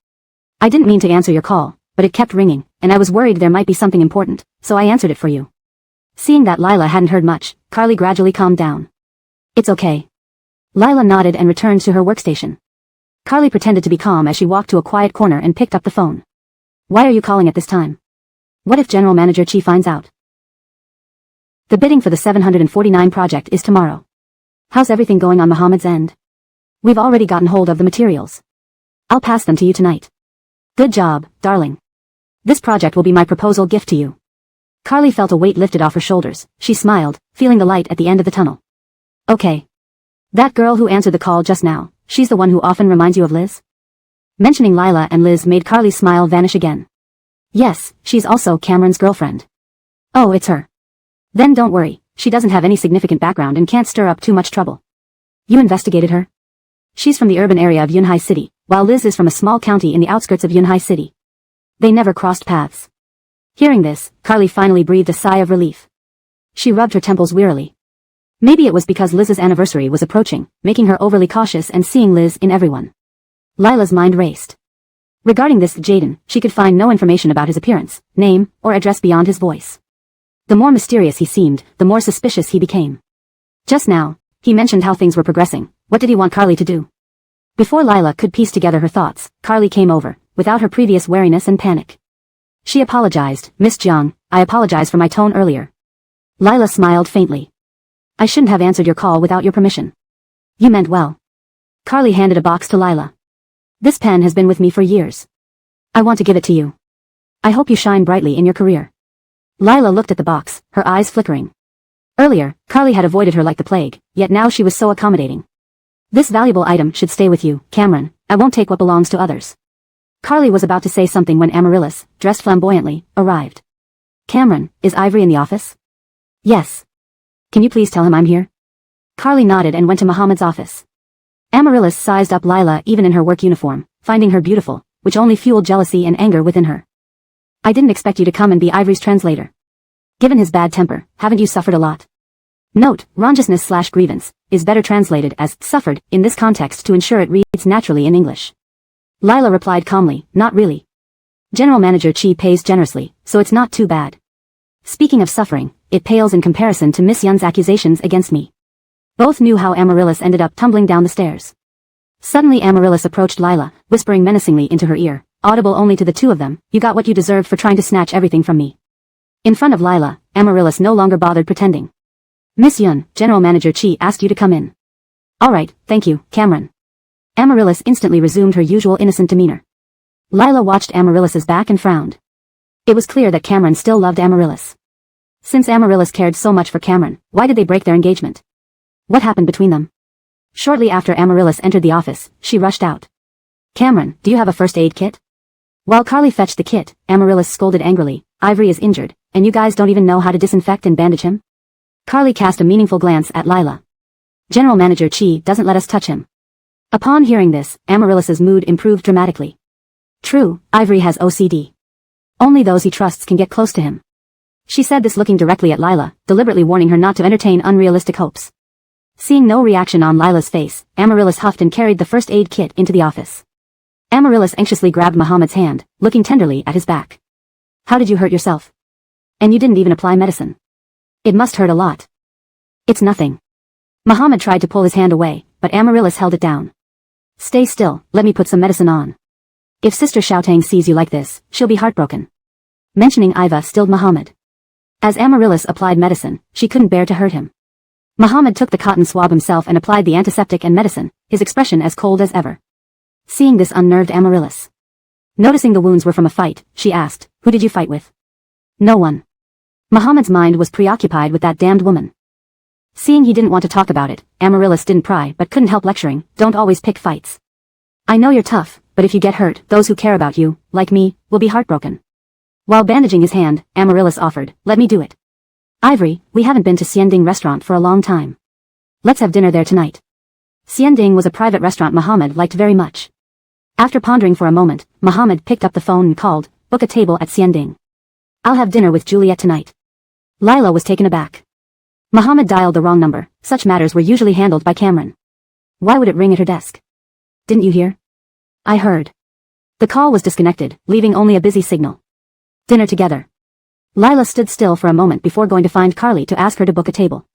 I didn't mean to answer your call, but it kept ringing, and I was worried there might be something important, so I answered it for you." Seeing that Lila hadn't heard much, Carly gradually calmed down. "It's okay." Lila nodded and returned to her workstation. Carly pretended to be calm as she walked to a quiet corner and picked up the phone. Why are you calling at this time? What if General Manager He finds out? The bidding for the 749 project is tomorrow. How's everything going on Mohammed's end? We've already gotten hold of the materials. I'll pass them to you tonight. Good job, darling. This project will be my proposal gift to you. Carly felt a weight lifted off her shoulders. She smiled, feeling the light at the end of the tunnel. Okay. That girl who answered the call just now, she's the one who often reminds you of Liz? Mentioning Lila and Liz made Carly's smile vanish again. Yes, she's also Cameron's girlfriend. Oh, it's her. Then don't worry, she doesn't have any significant background and can't stir up too much trouble. You investigated her? She's from the urban area of Yunhai City, while Liz is from a small county in the outskirts of Yunhai City. They never crossed paths. Hearing this, Carly finally breathed a sigh of relief. She rubbed her temples wearily. Maybe it was because Liz's anniversary was approaching, making her overly cautious and seeing Liz in everyone. Lila's mind raced. Regarding this Jaden, she could find no information about his appearance, name, or address beyond his voice. The more mysterious he seemed, the more suspicious he became. Just now, he mentioned how things were progressing. What did he want Carly to do? Before Lila could piece together her thoughts, Carly came over, without her previous wariness and panic. She apologized. Miss Jiang, I apologize for my tone earlier. Lila smiled faintly. I shouldn't have answered your call without your permission. You meant well. Carly handed a box to Lila. This pen has been with me for years. I want to give it to you. I hope you shine brightly in your career. Lila looked at the box, her eyes flickering. Earlier, Carly had avoided her like the plague, yet now she was so accommodating. This valuable item should stay with you, Cameron. I won't take what belongs to others. Carly was about to say something when Amaryllis, dressed flamboyantly, arrived. Cameron, is Ivory in the office? Yes. Can you please tell him I'm here? Carly nodded and went to Mohammed's office. Amaryllis sized up Lila even in her work uniform, finding her beautiful, which only fueled jealousy and anger within her. I didn't expect you to come and be Ivory's translator. Given his bad temper, haven't you suffered a lot? Note, raunchousness/grievance, is better translated as suffered in this context to ensure it reads naturally in English. Lila replied calmly, not really. General Manager He pays generously, so it's not too bad. Speaking of suffering, it pales in comparison to Miss Yun's accusations against me. Both knew how Amaryllis ended up tumbling down the stairs. Suddenly Amaryllis approached Lila, whispering menacingly into her ear, audible only to the two of them, you got what you deserved for trying to snatch everything from me. In front of Lila, Amaryllis no longer bothered pretending. Miss Yun, General Manager He asked you to come in. Alright, thank you, Cameron. Amaryllis instantly resumed her usual innocent demeanor. Lila watched Amaryllis's back and frowned. It was clear that Cameron still loved Amaryllis. Since Amaryllis cared so much for Cameron, why did they break their engagement? What happened between them? Shortly after Amaryllis entered the office, she rushed out. Cameron, do you have a first aid kit? While Carly fetched the kit, Amaryllis scolded angrily, Ivory is injured, and you guys don't even know how to disinfect and bandage him? Carly cast a meaningful glance at Lila. General Manager He doesn't let us touch him. Upon hearing this, Amaryllis's mood improved dramatically. True, Ivory has OCD. Only those he trusts can get close to him. She said this looking directly at Lila, deliberately warning her not to entertain unrealistic hopes. Seeing no reaction on Lila's face, Amaryllis huffed and carried the first aid kit into the office. Amaryllis anxiously grabbed Mohammed's hand, looking tenderly at his back. How did you hurt yourself? And you didn't even apply medicine. It must hurt a lot. It's nothing. Mohammed tried to pull his hand away, but Amaryllis held it down. Stay still, let me put some medicine on. If Sister Xiaotang sees you like this, she'll be heartbroken. Mentioning Iva stilled Mohammed. As Amaryllis applied medicine, she couldn't bear to hurt him. Mohammed took the cotton swab himself and applied the antiseptic and medicine, his expression as cold as ever. Seeing this unnerved Amaryllis. Noticing the wounds were from a fight, she asked, who did you fight with? No one. Mohammed's mind was preoccupied with that damned woman. Seeing he didn't want to talk about it, Amaryllis didn't pry but couldn't help lecturing, don't always pick fights. I know you're tough, but if you get hurt, those who care about you, like me, will be heartbroken. While bandaging his hand, Amaryllis offered, let me do it. Ivory, we haven't been to Xianding restaurant for a long time. Let's have dinner there tonight. Xianding was a private restaurant Mohammed liked very much. After pondering for a moment, Mohammed picked up the phone and called, book a table at Xianding. I'll have dinner with Juliet tonight. Lila was taken aback. Mohammed dialed the wrong number, such matters were usually handled by Cameron. Why would it ring at her desk? Didn't you hear? I heard. The call was disconnected, leaving only a busy signal. Dinner together. Lila stood still for a moment before going to find Carly to ask her to book a table.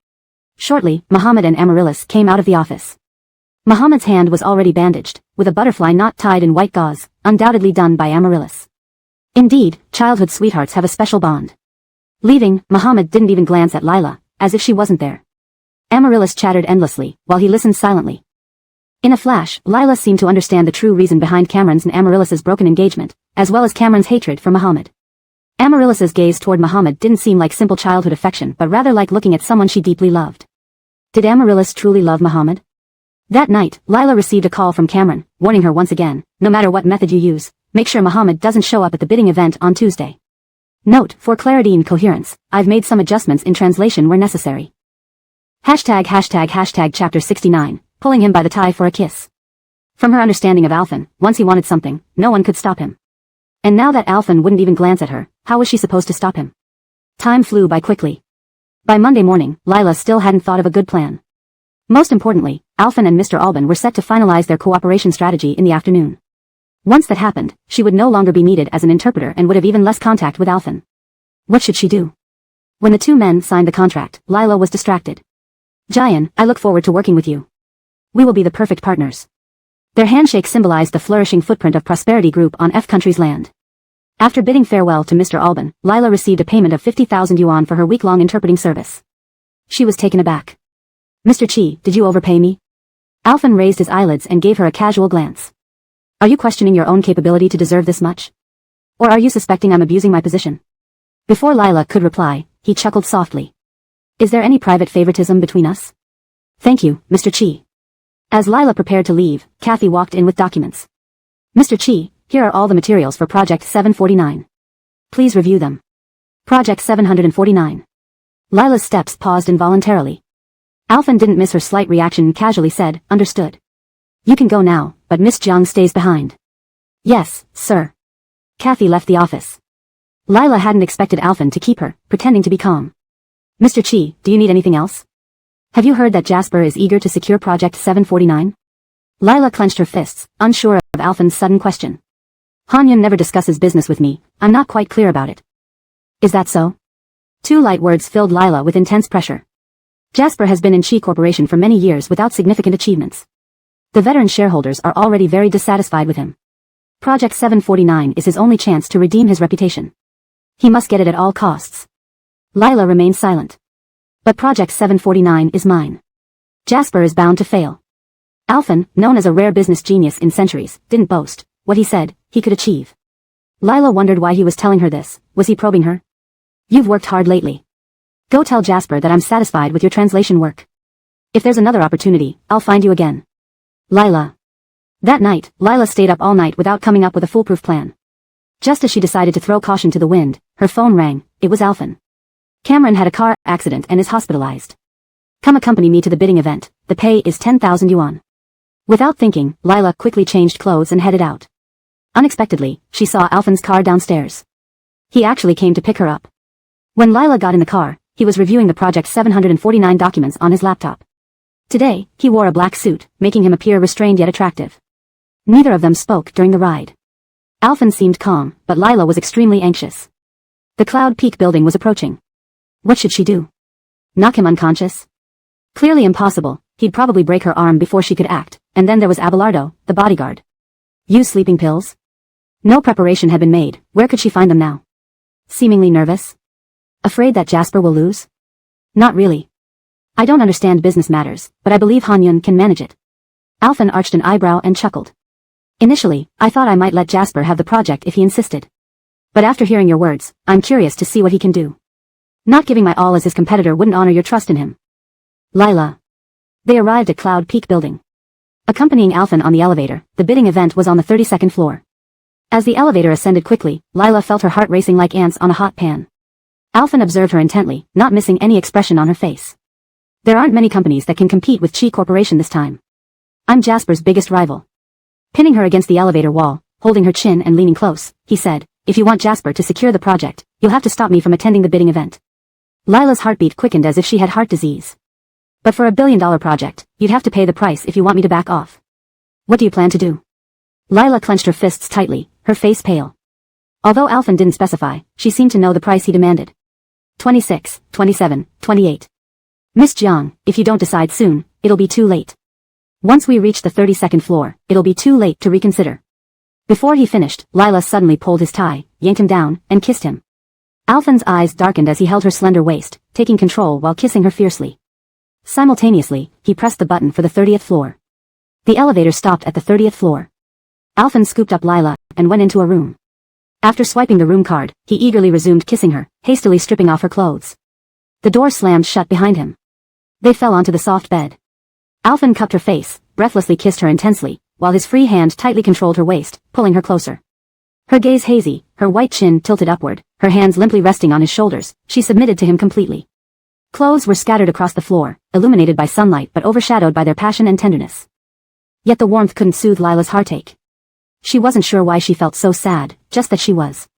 Shortly, Mohammed and Amaryllis came out of the office. Mohammed's hand was already bandaged, with a butterfly knot tied in white gauze, undoubtedly done by Amaryllis. Indeed, childhood sweethearts have a special bond. Leaving, Muhammad didn't even glance at Lila, as if she wasn't there. Amaryllis chattered endlessly, while he listened silently. In a flash, Lila seemed to understand the true reason behind Cameron's and Amaryllis's broken engagement, as well as Cameron's hatred for Muhammad. Amaryllis's gaze toward Muhammad didn't seem like simple childhood affection but rather like looking at someone she deeply loved. Did Amaryllis truly love Muhammad? That night, Lila received a call from Cameron, warning her once again, no matter what method you use, make sure Muhammad doesn't show up at the bidding event on Tuesday. Note, for clarity and coherence, I've made some adjustments in translation where necessary. ##### Chapter 69, pulling him by the tie for a kiss. From her understanding of Alfin, once he wanted something, no one could stop him. And now that Alfin wouldn't even glance at her, how was she supposed to stop him? Time flew by quickly. By Monday morning, Lila still hadn't thought of a good plan. Most importantly, Alfin and Mr. Alban were set to finalize their cooperation strategy in the afternoon. Once that happened, she would no longer be needed as an interpreter and would have even less contact with Alfin. What should she do? When the two men signed the contract, Lila was distracted. Jayan, I look forward to working with you. We will be the perfect partners. Their handshake symbolized the flourishing footprint of Prosperity Group on F Country's land. After bidding farewell to Mr. Alban, Lila received a payment of 50,000 yuan for her week-long interpreting service. She was taken aback. Mr. Chi, did you overpay me? Alfin raised his eyelids and gave her a casual glance. Are you questioning your own capability to deserve this much? Or are you suspecting I'm abusing my position? Before Lila could reply, he chuckled softly. Is there any private favoritism between us? Thank you, Mr. Chi. As Lila prepared to leave, Kathy walked in with documents. Mr. Chi, here are all the materials for Project 749. Please review them. Project 749. Lila's steps paused involuntarily. Alfin didn't miss her slight reaction and casually said, understood. You can go now, but Miss Jiang stays behind. Yes, sir. Kathy left the office. Lila hadn't expected Alfin to keep her, pretending to be calm. Mr. Chi, do you need anything else? Have you heard that Jasper is eager to secure Project 749? Lila clenched her fists, unsure of Alfin's sudden question. Hanyun never discusses business with me, I'm not quite clear about it. Is that so? Two light words filled Lila with intense pressure. Jasper has been in Chi Corporation for many years without significant achievements. The veteran shareholders are already very dissatisfied with him. Project 749 is his only chance to redeem his reputation. He must get it at all costs. Lila remained silent. But Project 749 is mine. Jasper is bound to fail. Alfin, known as a rare business genius in centuries, didn't boast. What he said, he could achieve. Lila wondered why he was telling her this. Was he probing her? You've worked hard lately. Go tell Jasper that I'm satisfied with your translation work. If there's another opportunity, I'll find you again. Lila. That night, Lila stayed up all night without coming up with a foolproof plan. Just as she decided to throw caution to the wind, her phone rang. It was Alfin. Cameron had a car accident and is hospitalized. Come accompany me to the bidding event. The pay is 10,000 yuan. Without thinking, Lila quickly changed clothes and headed out. Unexpectedly, she saw Alfin's car downstairs. He actually came to pick her up. When Lila got in the car, he was reviewing the Project 749 documents on his laptop. Today, he wore a black suit, making him appear restrained yet attractive. Neither of them spoke during the ride. Alfin seemed calm, but Lila was extremely anxious. The Cloud Peak building was approaching. What should she do? Knock him unconscious? Clearly impossible. He'd probably break her arm before she could act, and then there was Abelardo, the bodyguard. Use sleeping pills? No preparation had been made. Where could she find them now? Seemingly nervous? Afraid that Jasper will lose? Not really. I don't understand business matters, but I believe Hanyun can manage it. Alfin arched an eyebrow and chuckled. Initially, I thought I might let Jasper have the project if he insisted. But after hearing your words, I'm curious to see what he can do. Not giving my all as his competitor wouldn't honor your trust in him. Lila. They arrived at Cloud Peak building. Accompanying Alfin on the elevator, the bidding event was on the 32nd floor. As the elevator ascended quickly, Lila felt her heart racing like ants on a hot pan. Alfin observed her intently, not missing any expression on her face. There aren't many companies that can compete with Chi Corporation this time. I'm Jasper's biggest rival. Pinning her against the elevator wall, holding her chin and leaning close, he said, if you want Jasper to secure the project, you'll have to stop me from attending the bidding event. Lila's heartbeat quickened as if she had heart disease. But for $1 billion project, you'd have to pay the price if you want me to back off. What do you plan to do? Lila clenched her fists tightly, her face pale. Although Alfin didn't specify, she seemed to know the price he demanded. 26, 27, 28. Miss Jiang, if you don't decide soon, it'll be too late. Once we reach the 32nd floor, it'll be too late to reconsider. Before he finished, Lila suddenly pulled his tie, yanked him down, and kissed him. Alphen's eyes darkened as he held her slender waist, taking control while kissing her fiercely. Simultaneously, he pressed the button for the 30th floor. The elevator stopped at the 30th floor. Alphen scooped up Lila and went into a room. After swiping the room card, he eagerly resumed kissing her, hastily stripping off her clothes. The door slammed shut behind him. They fell onto the soft bed. Alphen cupped her face, breathlessly kissed her intensely, while his free hand tightly controlled her waist, pulling her closer. Her gaze hazy, her white chin tilted upward, her hands limply resting on his shoulders, she submitted to him completely. Clothes were scattered across the floor, illuminated by sunlight but overshadowed by their passion and tenderness. Yet the warmth couldn't soothe Lila's heartache. She wasn't sure why she felt so sad, just that she was.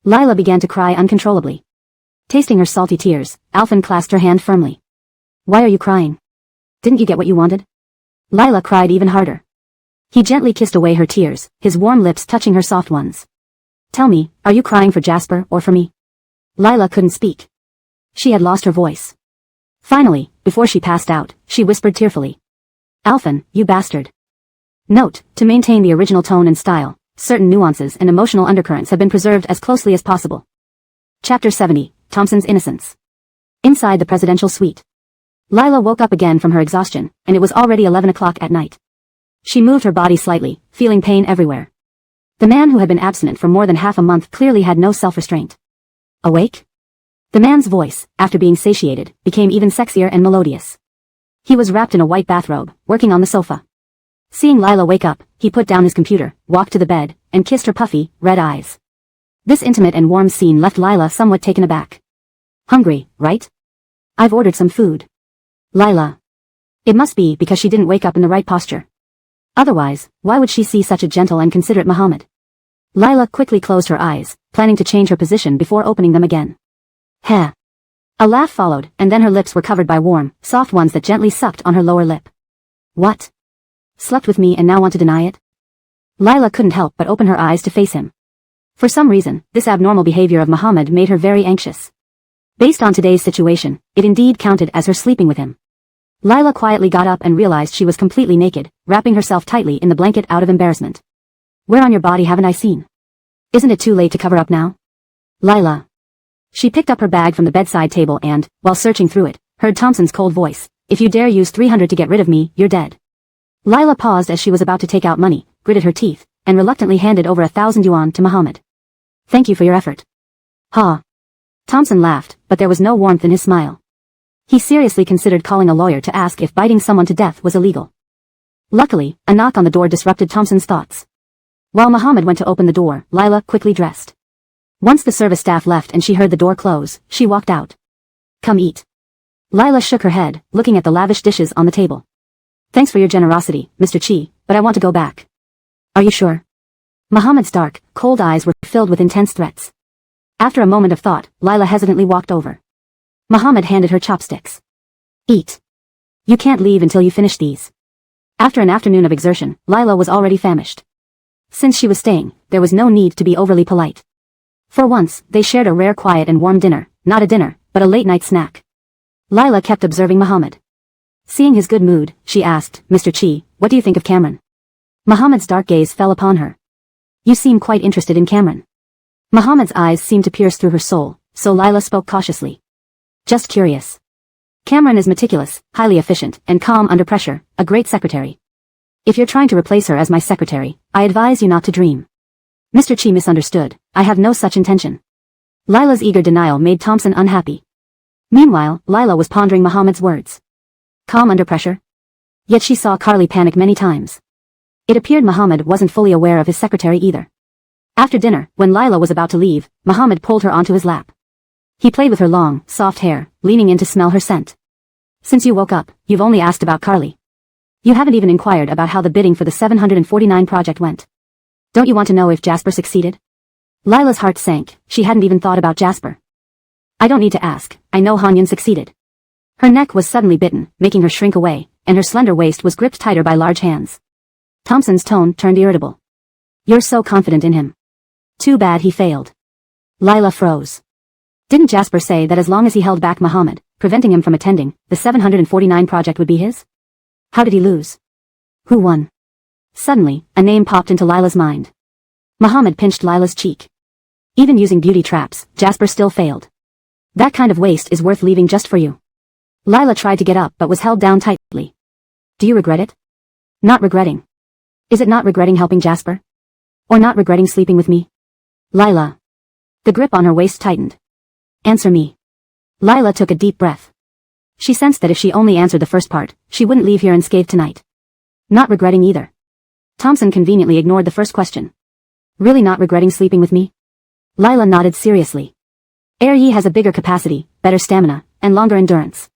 Lila began to cry uncontrollably. Tasting her salty tears, Alphen clasped her hand firmly. "Why are you crying? Didn't you get what you wanted?" Lila cried even harder. He gently kissed away her tears, his warm lips touching her soft ones. "Tell me, are you crying for Jasper or for me?" Lila couldn't speak. She had lost her voice. Finally, before she passed out, she whispered tearfully. "Alphen, you bastard." Note, to maintain the original tone and style, certain nuances and emotional undercurrents have been preserved as closely as possible. Chapter 70, Thompson's Innocence. Inside the presidential suite. Lila woke up again from her exhaustion, and it was already 11 o'clock at night. She moved her body slightly, feeling pain everywhere. The man who had been abstinent for more than half a month clearly had no self-restraint. Awake? The man's voice, after being satiated, became even sexier and melodious. He was wrapped in a white bathrobe, working on the sofa. Seeing Lila wake up, he put down his computer, walked to the bed, and kissed her puffy, red eyes. This intimate and warm scene left Lila somewhat taken aback. "Hungry, right? I've ordered some food." Lila. It must be because she didn't wake up in the right posture. Otherwise, why would she see such a gentle and considerate Muhammad? Lila quickly closed her eyes, planning to change her position before opening them again. Heh. A laugh followed, and then her lips were covered by warm, soft ones that gently sucked on her lower lip. What? Slept with me and now want to deny it? Lila couldn't help but open her eyes to face him. For some reason, this abnormal behavior of Muhammad made her very anxious. Based on today's situation, it indeed counted as her sleeping with him. Lila quietly got up and realized she was completely naked, wrapping herself tightly in the blanket out of embarrassment. "Where on your body haven't I seen? Isn't it too late to cover up now?" Lila. She picked up her bag from the bedside table and, while searching through it, heard Thompson's cold voice. "If you dare use 300 to get rid of me, you're dead." Lila paused as she was about to take out money, gritted her teeth, and reluctantly handed over 1,000 yuan to Muhammad. "Thank you for your effort." "Ha." Thompson laughed, but there was no warmth in his smile. He seriously considered calling a lawyer to ask if biting someone to death was illegal. Luckily, a knock on the door disrupted Thompson's thoughts. While Muhammad went to open the door, Lila quickly dressed. Once the service staff left and she heard the door close, she walked out. "Come eat." Lila shook her head, looking at the lavish dishes on the table. "Thanks for your generosity, Mr. Chi, but I want to go back." "Are you sure?" Muhammad's dark, cold eyes were filled with intense threats. After a moment of thought, Lila hesitantly walked over. Muhammad handed her chopsticks. "Eat. You can't leave until you finish these." After an afternoon of exertion, Lila was already famished. Since she was staying, there was no need to be overly polite. For once, they shared a rare quiet and warm dinner, not a dinner, but a late-night snack. Lila kept observing Muhammad. Seeing his good mood, she asked, "Mr. Chi, what do you think of Cameron?" Muhammad's dark gaze fell upon her. "You seem quite interested in Cameron." Muhammad's eyes seemed to pierce through her soul, so Lila spoke cautiously. "Just curious. Cameron is meticulous, highly efficient, and calm under pressure, a great secretary. If you're trying to replace her as my secretary, I advise you not to dream." Mr. Chi misunderstood. "I have no such intention." Lila's eager denial made Thompson unhappy. Meanwhile, Lila was pondering Muhammad's words. Calm under pressure? Yet she saw Carly panic many times. It appeared Muhammad wasn't fully aware of his secretary either. After dinner, when Lila was about to leave, Muhammad pulled her onto his lap. He played with her long, soft hair, leaning in to smell her scent. "Since you woke up, you've only asked about Carly. You haven't even inquired about how the bidding for the 749 project went. Don't you want to know if Jasper succeeded?" Lila's heart sank. She hadn't even thought about Jasper. "I don't need to ask, I know Hanyan succeeded." Her neck was suddenly bitten, making her shrink away, and her slender waist was gripped tighter by large hands. Thompson's tone turned irritable. "You're so confident in him. Too bad he failed." Lila froze. Didn't Jasper say that as long as he held back Muhammad, preventing him from attending, the 749 project would be his? How did he lose? Who won? Suddenly, a name popped into Lila's mind. Muhammad pinched Lila's cheek. Even using beauty traps, Jasper still failed. That kind of waste is worth leaving just for you. Lila tried to get up but was held down tightly. Do you regret it? Not regretting. Is it not regretting helping Jasper? Or not regretting sleeping with me? Lila. The grip on her waist tightened. Answer me. Lila took a deep breath. She sensed that if she only answered the first part, she wouldn't leave here unscathed tonight. Not regretting either. Thompson conveniently ignored the first question. Really not regretting sleeping with me? Lila nodded seriously. He has a bigger capacity, better stamina, and longer endurance.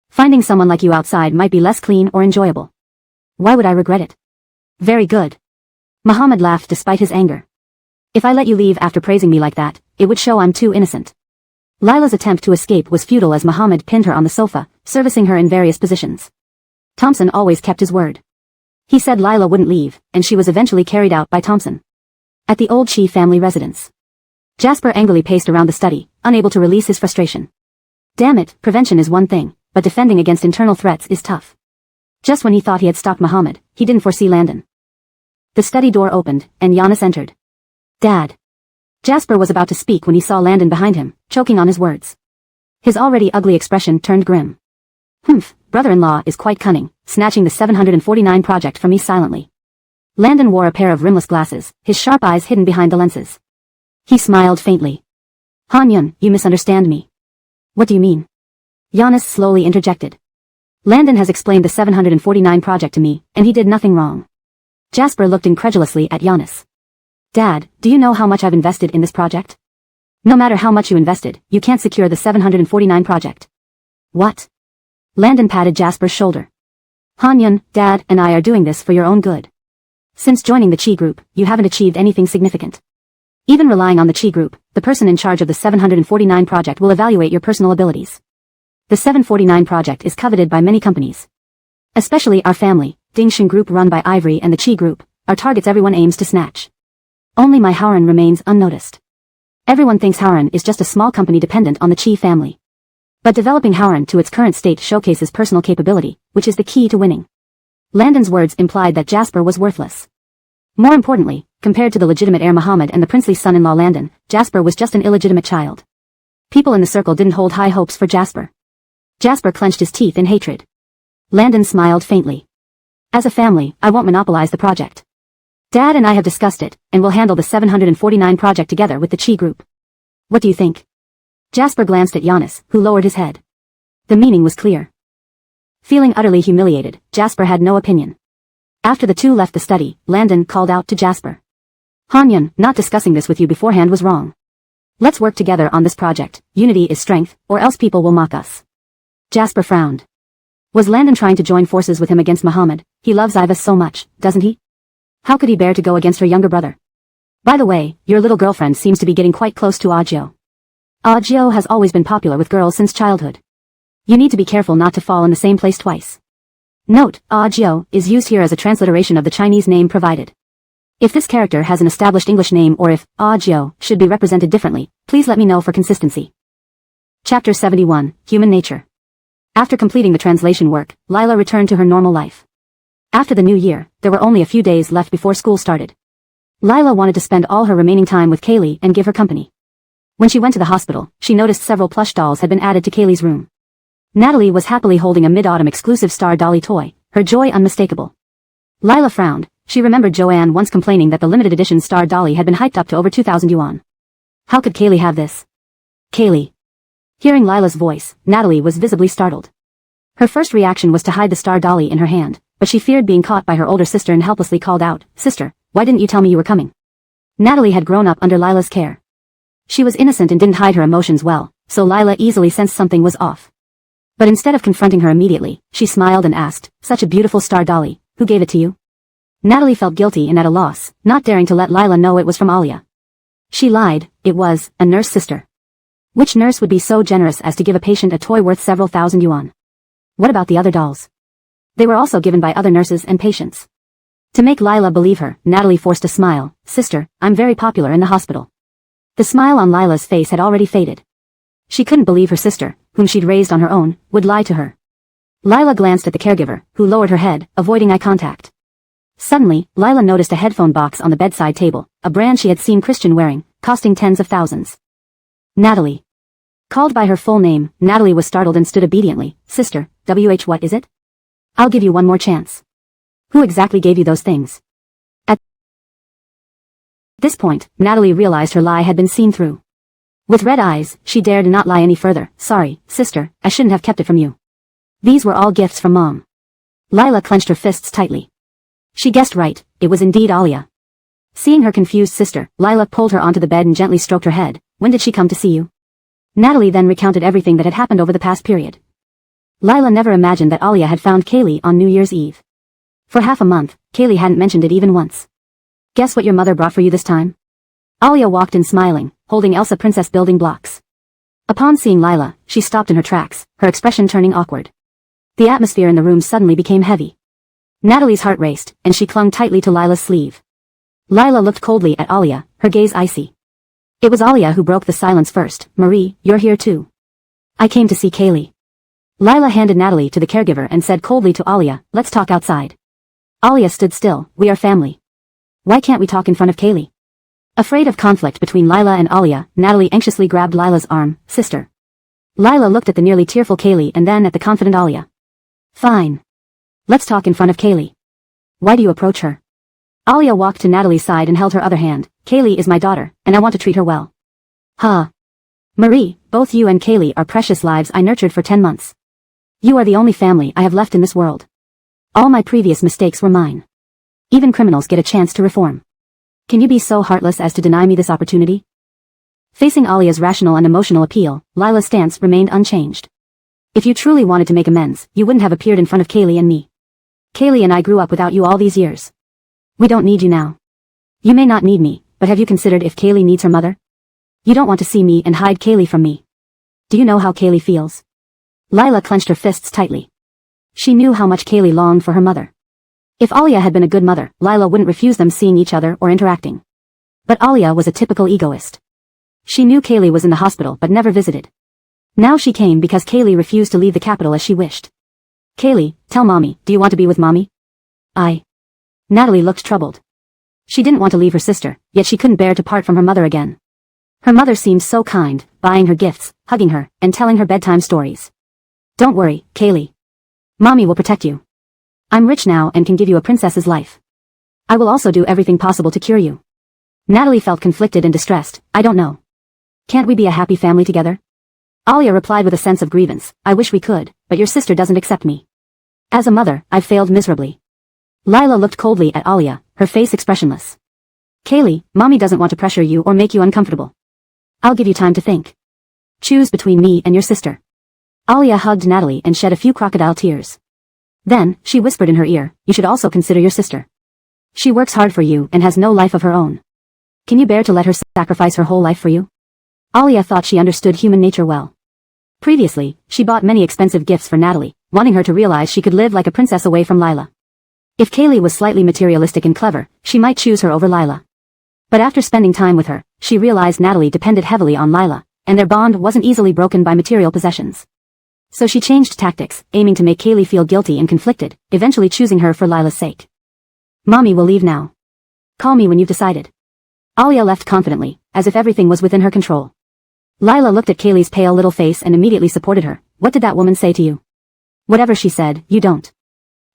Finding someone like you outside might be less clean or enjoyable. Why would I regret it? Very good. Muhammad laughed despite his anger. If I let you leave after praising me like that, it would show I'm too innocent. Lila's attempt to escape was futile as Muhammad pinned her on the sofa, servicing her in various positions. Thompson always kept his word. He said Lila wouldn't leave, and she was eventually carried out by Thompson. At the old Chi family residence. Jasper angrily paced around the study, unable to release his frustration. Damn it, prevention is one thing, but defending against internal threats is tough. Just when he thought he had stopped Muhammad, he didn't foresee Landon. The study door opened, and Giannis entered. Dad. Jasper was about to speak when he saw Landon behind him, choking on his words. His already ugly expression turned grim. Humph, brother-in-law is quite cunning, snatching the 749 project from me silently. Landon wore a pair of rimless glasses, his sharp eyes hidden behind the lenses. He smiled faintly. Hanyun, you misunderstand me. What do you mean? Giannis slowly interjected. Landon has explained the 749 project to me, and he did nothing wrong. Jasper looked incredulously at Giannis. Dad, do you know how much I've invested in this project? No matter how much you invested, you can't secure the 749 project. What? Landon patted Jasper's shoulder. Hanyun, Dad, and I are doing this for your own good. Since joining the Chi group, you haven't achieved anything significant. Even relying on the Chi group, the person in charge of the 749 project will evaluate your personal abilities. The 749 project is coveted by many companies. Especially our family, Dingshin Group run by Ivory and the Chi group, are targets everyone aims to snatch. Only my Howren remains unnoticed. Everyone thinks Howren is just a small company dependent on the Chi family. But developing Howren to its current state showcases personal capability, which is the key to winning. Landon's words implied that Jasper was worthless. More importantly, compared to the legitimate heir Muhammad and the princely son-in-law Landon, Jasper was just an illegitimate child. People in the circle didn't hold high hopes for Jasper. Jasper clenched his teeth in hatred. Landon smiled faintly. As a family, I won't monopolize the project. Dad and I have discussed it, and we'll handle the 749 project together with the Chi group. What do you think? Jasper glanced at Giannis, who lowered his head. The meaning was clear. Feeling utterly humiliated, Jasper had no opinion. After the two left the study, Landon called out to Jasper. Hanyun, not discussing this with you beforehand was wrong. Let's work together on this project. Unity is strength, or else people will mock us. Jasper frowned. Was Landon trying to join forces with him against Muhammad? He loves Iva so much, doesn't he? How could he bear to go against her younger brother? By the way, your little girlfriend seems to be getting quite close to Ajio. Ajio has always been popular with girls since childhood. You need to be careful not to fall in the same place twice. Note, Ajio is used here as a transliteration of the Chinese name provided. If this character has an established English name or if Ajio should be represented differently, please let me know for consistency. Chapter 71, Human Nature. After completing the translation work, Lila returned to her normal life. After the new year, there were only a few days left before school started. Lila wanted to spend all her remaining time with Kaylee and give her company. When she went to the hospital, she noticed several plush dolls had been added to Kaylee's room. Natalie was happily holding a mid-autumn exclusive Star Dolly toy, her joy unmistakable. Lila frowned. She remembered Joanne once complaining that the limited edition Star Dolly had been hyped up to over 2,000 yuan. How could Kaylee have this? Kaylee. Hearing Lila's voice, Natalie was visibly startled. Her first reaction was to hide the Star Dolly in her hand, but she feared being caught by her older sister and helplessly called out, "Sister, why didn't you tell me you were coming?" Natalie had grown up under Lila's care. She was innocent and didn't hide her emotions well, so Lila easily sensed something was off. But instead of confronting her immediately, she smiled and asked, "Such a beautiful Star Dolly, who gave it to you?" Natalie felt guilty and at a loss, not daring to let Lila know it was from Alia. She lied, it was a nurse sister. Which nurse would be so generous as to give a patient a toy worth several thousand yuan? What about the other dolls? They were also given by other nurses and patients. To make Lila believe her, Natalie forced a smile. "Sister, I'm very popular in the hospital." The smile on Lila's face had already faded. She couldn't believe her sister, whom she'd raised on her own, would lie to her. Lila glanced at the caregiver, who lowered her head, avoiding eye contact. Suddenly, Lila noticed a headphone box on the bedside table, a brand she had seen Christian wearing, costing tens of thousands. Natalie. Called by her full name, Natalie was startled and stood obediently. Sister, what is it? I'll give you one more chance. Who exactly gave you those things? At this point, Natalie realized her lie had been seen through. With red eyes, she dared not lie any further. Sorry, sister, I shouldn't have kept it from you. These were all gifts from Mom. Lila clenched her fists tightly. She guessed right, it was indeed Alia. Seeing her confused sister, Lila pulled her onto the bed and gently stroked her head. When did she come to see you? Natalie then recounted everything that had happened over the past period. Lila never imagined that Alia had found Kaylee on New Year's Eve. For half a month, Kaylee hadn't mentioned it even once. Guess what your mother brought for you this time? Alia walked in smiling, holding Elsa princess building blocks. Upon seeing Lila, she stopped in her tracks, her expression turning awkward. The atmosphere in the room suddenly became heavy. Natalie's heart raced, and she clung tightly to Lila's sleeve. Lila looked coldly at Alia, her gaze icy. It was Alia who broke the silence first. Marie, you're here too. I came to see Kaylee. Lila handed Natalie to the caregiver and said coldly to Alia, let's talk outside. Alia stood still. We are family. Why can't we talk in front of Kaylee? Afraid of conflict between Lila and Alia, Natalie anxiously grabbed Lila's arm. Sister. Lila looked at the nearly tearful Kaylee and then at the confident Alia. Fine. Let's talk in front of Kaylee. Why do you approach her? Alia walked to Natalie's side and held her other hand. Kaylee is my daughter, and I want to treat her well. Huh. Marie, both you and Kaylee are precious lives I nurtured for 10 months. You are the only family I have left in this world. All my previous mistakes were mine. Even criminals get a chance to reform. Can you be so heartless as to deny me this opportunity? Facing Alia's rational and emotional appeal, Lila's stance remained unchanged. If you truly wanted to make amends, you wouldn't have appeared in front of Kaylee and me. Kaylee and I grew up without you all these years. We don't need you now. You may not need me, but have you considered if Kaylee needs her mother? You don't want to see me and hide Kaylee from me. Do you know how Kaylee feels? Lila clenched her fists tightly. She knew how much Kaylee longed for her mother. If Alia had been a good mother, Lila wouldn't refuse them seeing each other or interacting. But Alia was a typical egoist. She knew Kaylee was in the hospital but never visited. Now she came because Kaylee refused to leave the capital as she wished. Kaylee, tell Mommy, do you want to be with Mommy? Natalie looked troubled. She didn't want to leave her sister, yet she couldn't bear to part from her mother again. Her mother seemed so kind, buying her gifts, hugging her, and telling her bedtime stories. Don't worry, Kaylee. Mommy will protect you. I'm rich now and can give you a princess's life. I will also do everything possible to cure you. Natalie felt conflicted and distressed. I don't know. Can't we be a happy family together? Alia replied with a sense of grievance. I wish we could, but your sister doesn't accept me. As a mother, I've failed miserably. Lila looked coldly at Alia, her face expressionless. Kaylee, Mommy doesn't want to pressure you or make you uncomfortable. I'll give you time to think. Choose between me and your sister. Alia hugged Natalie and shed a few crocodile tears. Then, she whispered in her ear, you should also consider your sister. She works hard for you and has no life of her own. Can you bear to let her sacrifice her whole life for you? Alia thought she understood human nature well. Previously, she bought many expensive gifts for Natalie, wanting her to realize she could live like a princess away from Lila. If Kaylee was slightly materialistic and clever, she might choose her over Lila. But after spending time with her, she realized Natalie depended heavily on Lila, and their bond wasn't easily broken by material possessions. So she changed tactics, aiming to make Kaylee feel guilty and conflicted, eventually choosing her for Lila's sake. Mommy will leave now. Call me when you've decided. Alia left confidently, as if everything was within her control. Lila looked at Kaylee's pale little face and immediately supported her. What did that woman say to you? Whatever she said, you don't.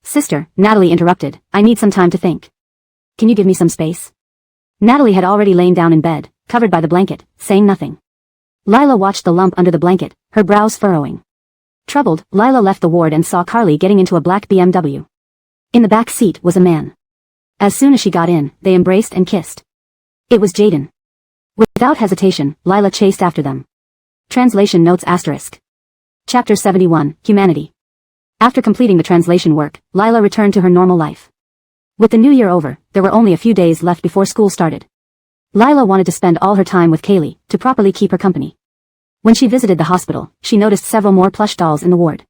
Sister, Natalie interrupted, I need some time to think. Can you give me some space? Natalie had already lain down in bed, covered by the blanket, saying nothing. Lila watched the lump under the blanket, her brows furrowing. Troubled, Lila left the ward and saw Carly getting into a black BMW. In the back seat was a man. As soon as she got in, they embraced and kissed. It was Jaden. Without hesitation, Lila chased after them. Translation notes *. Chapter 71, Humanity. After completing the translation work, Lila returned to her normal life. With the new year over, there were only a few days left before school started. Lila wanted to spend all her time with Kaylee, to properly keep her company. When she visited the hospital, she noticed several more plush dolls in the ward.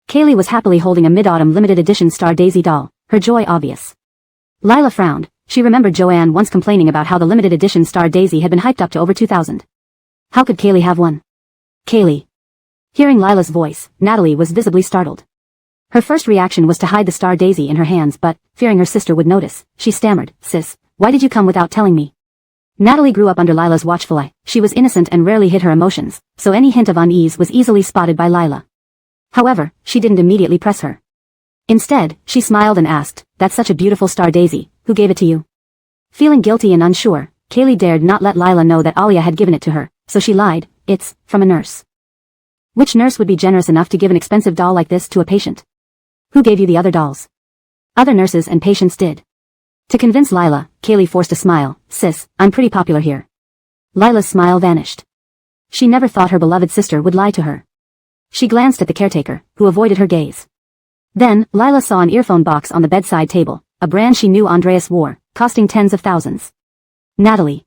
Kaylee was happily holding a mid-autumn limited edition Star Daisy doll, her joy obvious. Lila frowned. She remembered Joanne once complaining about how the limited edition Star Daisy had been hyped up to over 2,000. How could Kaylee have one? Kaylee. Hearing Lila's voice, Natalie was visibly startled. Her first reaction was to hide the star daisy in her hands but, fearing her sister would notice, she stammered, "Sis, why did you come without telling me?" Natalie grew up under Lila's watchful eye. She was innocent and rarely hid her emotions, so any hint of unease was easily spotted by Lila. However, she didn't immediately press her. Instead, she smiled and asked, "That's such a beautiful star daisy, who gave it to you?" Feeling guilty and unsure, Kaylee dared not let Lila know that Alia had given it to her, so she lied, "It's from a nurse." Which nurse would be generous enough to give an expensive doll like this to a patient? Who gave you the other dolls? Other nurses and patients did. To convince Lila, Kaylee forced a smile, "Sis, I'm pretty popular here." Lila's smile vanished. She never thought her beloved sister would lie to her. She glanced at the caretaker, who avoided her gaze. Then, Lila saw an earphone box on the bedside table, a brand she knew Andreas wore, costing tens of thousands. Natalie.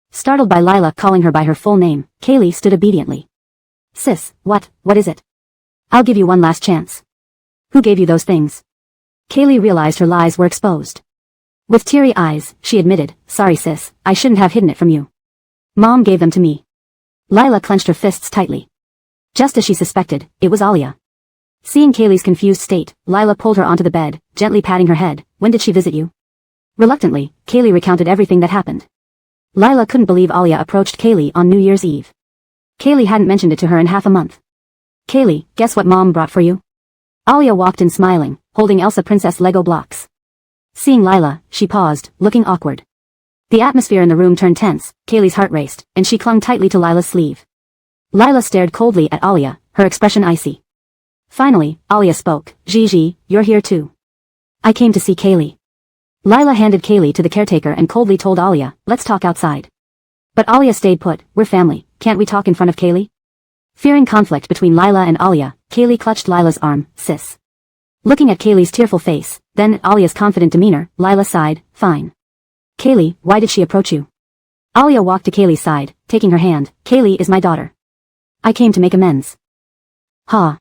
Startled by Lila calling her by her full name, Kaylee stood obediently. "Sis, what is it?" "I'll give you one last chance." "Who gave you those things?" Kaylee realized her lies were exposed. With teary eyes, she admitted, "Sorry sis, I shouldn't have hidden it from you. Mom gave them to me." Lila clenched her fists tightly. Just as she suspected, it was Alia. Seeing Kaylee's confused state, Lila pulled her onto the bed, gently patting her head. "When did she visit you?" Reluctantly, Kaylee recounted everything that happened. Lila couldn't believe Alia approached Kaylee on New Year's Eve. Kaylee hadn't mentioned it to her in half a month. "Kaylee, guess what Mom brought for you?" Alia walked in smiling, holding Elsa Princess Lego blocks. Seeing Lila, she paused, looking awkward. The atmosphere in the room turned tense, Kaylee's heart raced, and she clung tightly to Lila's sleeve. Lila stared coldly at Alia, her expression icy. Finally, Alia spoke, Gigi, you're here too." "I came to see Kaylee." Lila handed Kaylee to the caretaker and coldly told Alia, "Let's talk outside." But Alia stayed put. "We're family, can't we talk in front of Kaylee?" Fearing conflict between Lila and Alia, Kaylee clutched Lila's arm, "Sis." Looking at Kaylee's tearful face, then at Alia's confident demeanor, Lila sighed, "Fine." "Kaylee, why did she approach you?" Alia walked to Kaylee's side, taking her hand. "Kaylee is my daughter. I came to make amends." "Ha.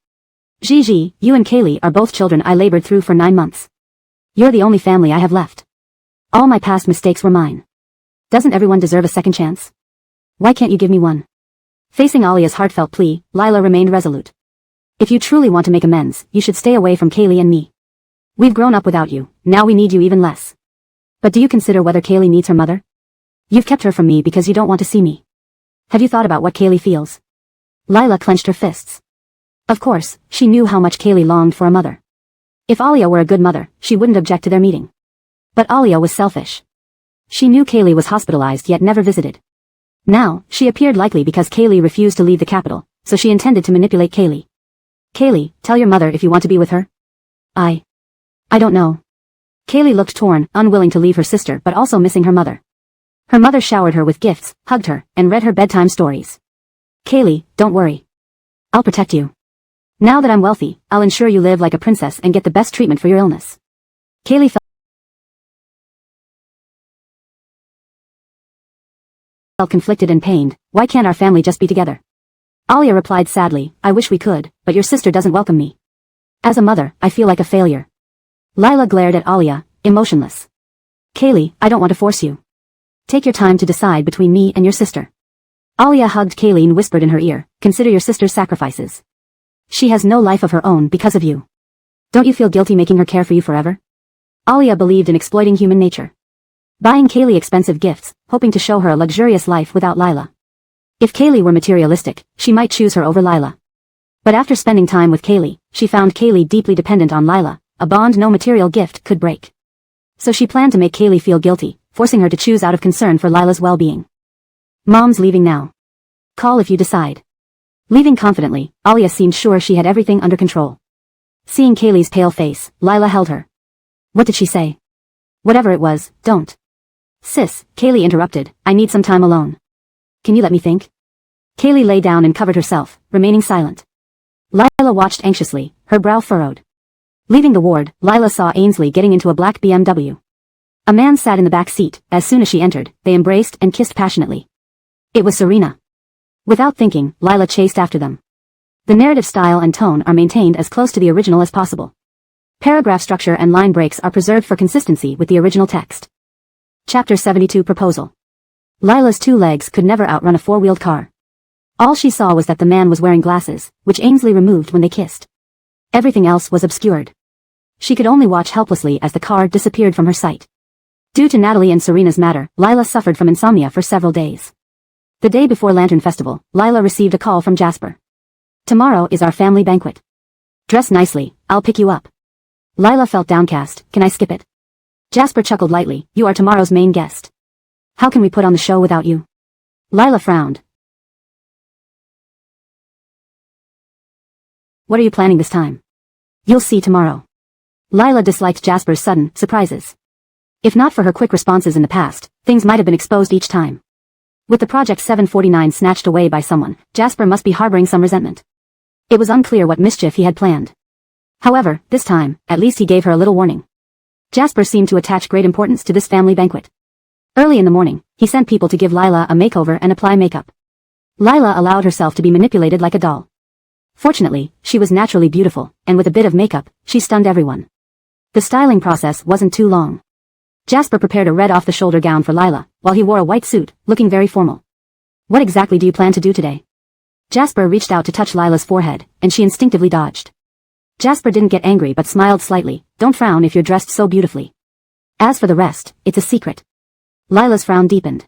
Gigi, you and Kaylee are both children I labored through for 9 months. You're the only family I have left. All my past mistakes were mine. Doesn't everyone deserve a second chance? Why can't you give me one?" Facing Alia's heartfelt plea, Lila remained resolute. "If you truly want to make amends, you should stay away from Kaylee and me. We've grown up without you, now we need you even less. But do you consider whether Kaylee needs her mother? You've kept her from me because you don't want to see me. Have you thought about what Kaylee feels?" Lila clenched her fists. Of course, she knew how much Kaylee longed for a mother. If Alia were a good mother, she wouldn't object to their meeting. But Alia was selfish. She knew Kaylee was hospitalized yet never visited. Now, she appeared likely because Kaylee refused to leave the capital, so she intended to manipulate Kaylee. "Kaylee, tell your mother if you want to be with her." I don't know." Kaylee looked torn, unwilling to leave her sister but also missing her mother. Her mother showered her with gifts, hugged her, and read her bedtime stories. "Kaylee, don't worry. I'll protect you. Now that I'm wealthy, I'll ensure you live like a princess and get the best treatment for your illness." Kaylee felt conflicted and pained. "Why can't our family just be together?" Alia replied sadly, "I wish we could, but your sister doesn't welcome me. As a mother, I feel like a failure." Lila glared at Alia, emotionless. "Kaylee, I don't want to force you. Take your time to decide between me and your sister." Alia hugged Kaylee and whispered in her ear, "Consider your sister's sacrifices. She has no life of her own because of you. Don't you feel guilty making her care for you forever?" Alia believed in exploiting human nature. Buying Kaylee expensive gifts, hoping to show her a luxurious life without Lila. If Kaylee were materialistic, she might choose her over Lila. But after spending time with Kaylee, she found Kaylee deeply dependent on Lila, a bond no material gift could break. So she planned to make Kaylee feel guilty, forcing her to choose out of concern for Lila's well-being. "Mom's leaving now. Call if you decide." Leaving confidently, Alia seemed sure she had everything under control. Seeing Kaylee's pale face, Lila held her. "What did she say?" "Whatever it was, don't." "Sis," Kaylee interrupted, "I need some time alone. Can you let me think?" Kaylee lay down and covered herself, remaining silent. Lila watched anxiously, her brow furrowed. Leaving the ward, Lila saw Ainsley getting into a black BMW. A man sat in the back seat. As soon as she entered, they embraced and kissed passionately. It was Serena. Without thinking, Lila chased after them. The narrative style and tone are maintained as close to the original as possible. Paragraph structure and line breaks are preserved for consistency with the original text. Chapter 72 Proposal. Lila's 2 legs could never outrun a 4-wheeled car. All she saw was that the man was wearing glasses, which Ainsley removed when they kissed. Everything else was obscured. She could only watch helplessly as the car disappeared from her sight. Due to Natalie and Serena's matter, Lila suffered from insomnia for several days. The day before Lantern Festival, Lila received a call from Jasper. "Tomorrow is our family banquet. Dress nicely, I'll pick you up." Lila felt downcast. "Can I skip it?" Jasper chuckled lightly. "You are tomorrow's main guest. How can we put on the show without you?" Lila frowned. "What are you planning this time?" "You'll see tomorrow." Lila disliked Jasper's sudden surprises. If not for her quick responses in the past, things might have been exposed each time. With the Project 749 snatched away by someone, Jasper must be harboring some resentment. It was unclear what mischief he had planned. However, this time, at least he gave her a little warning. Jasper seemed to attach great importance to this family banquet. Early in the morning, he sent people to give Lila a makeover and apply makeup. Lila allowed herself to be manipulated like a doll. Fortunately, she was naturally beautiful, and with a bit of makeup, she stunned everyone. The styling process wasn't too long. Jasper prepared a red off-the-shoulder gown for Lila, while he wore a white suit, looking very formal. "What exactly do you plan to do today?" Jasper reached out to touch Lila's forehead, and she instinctively dodged. Jasper didn't get angry but smiled slightly. "Don't frown if you're dressed so beautifully. As for the rest, it's a secret." Lila's frown deepened.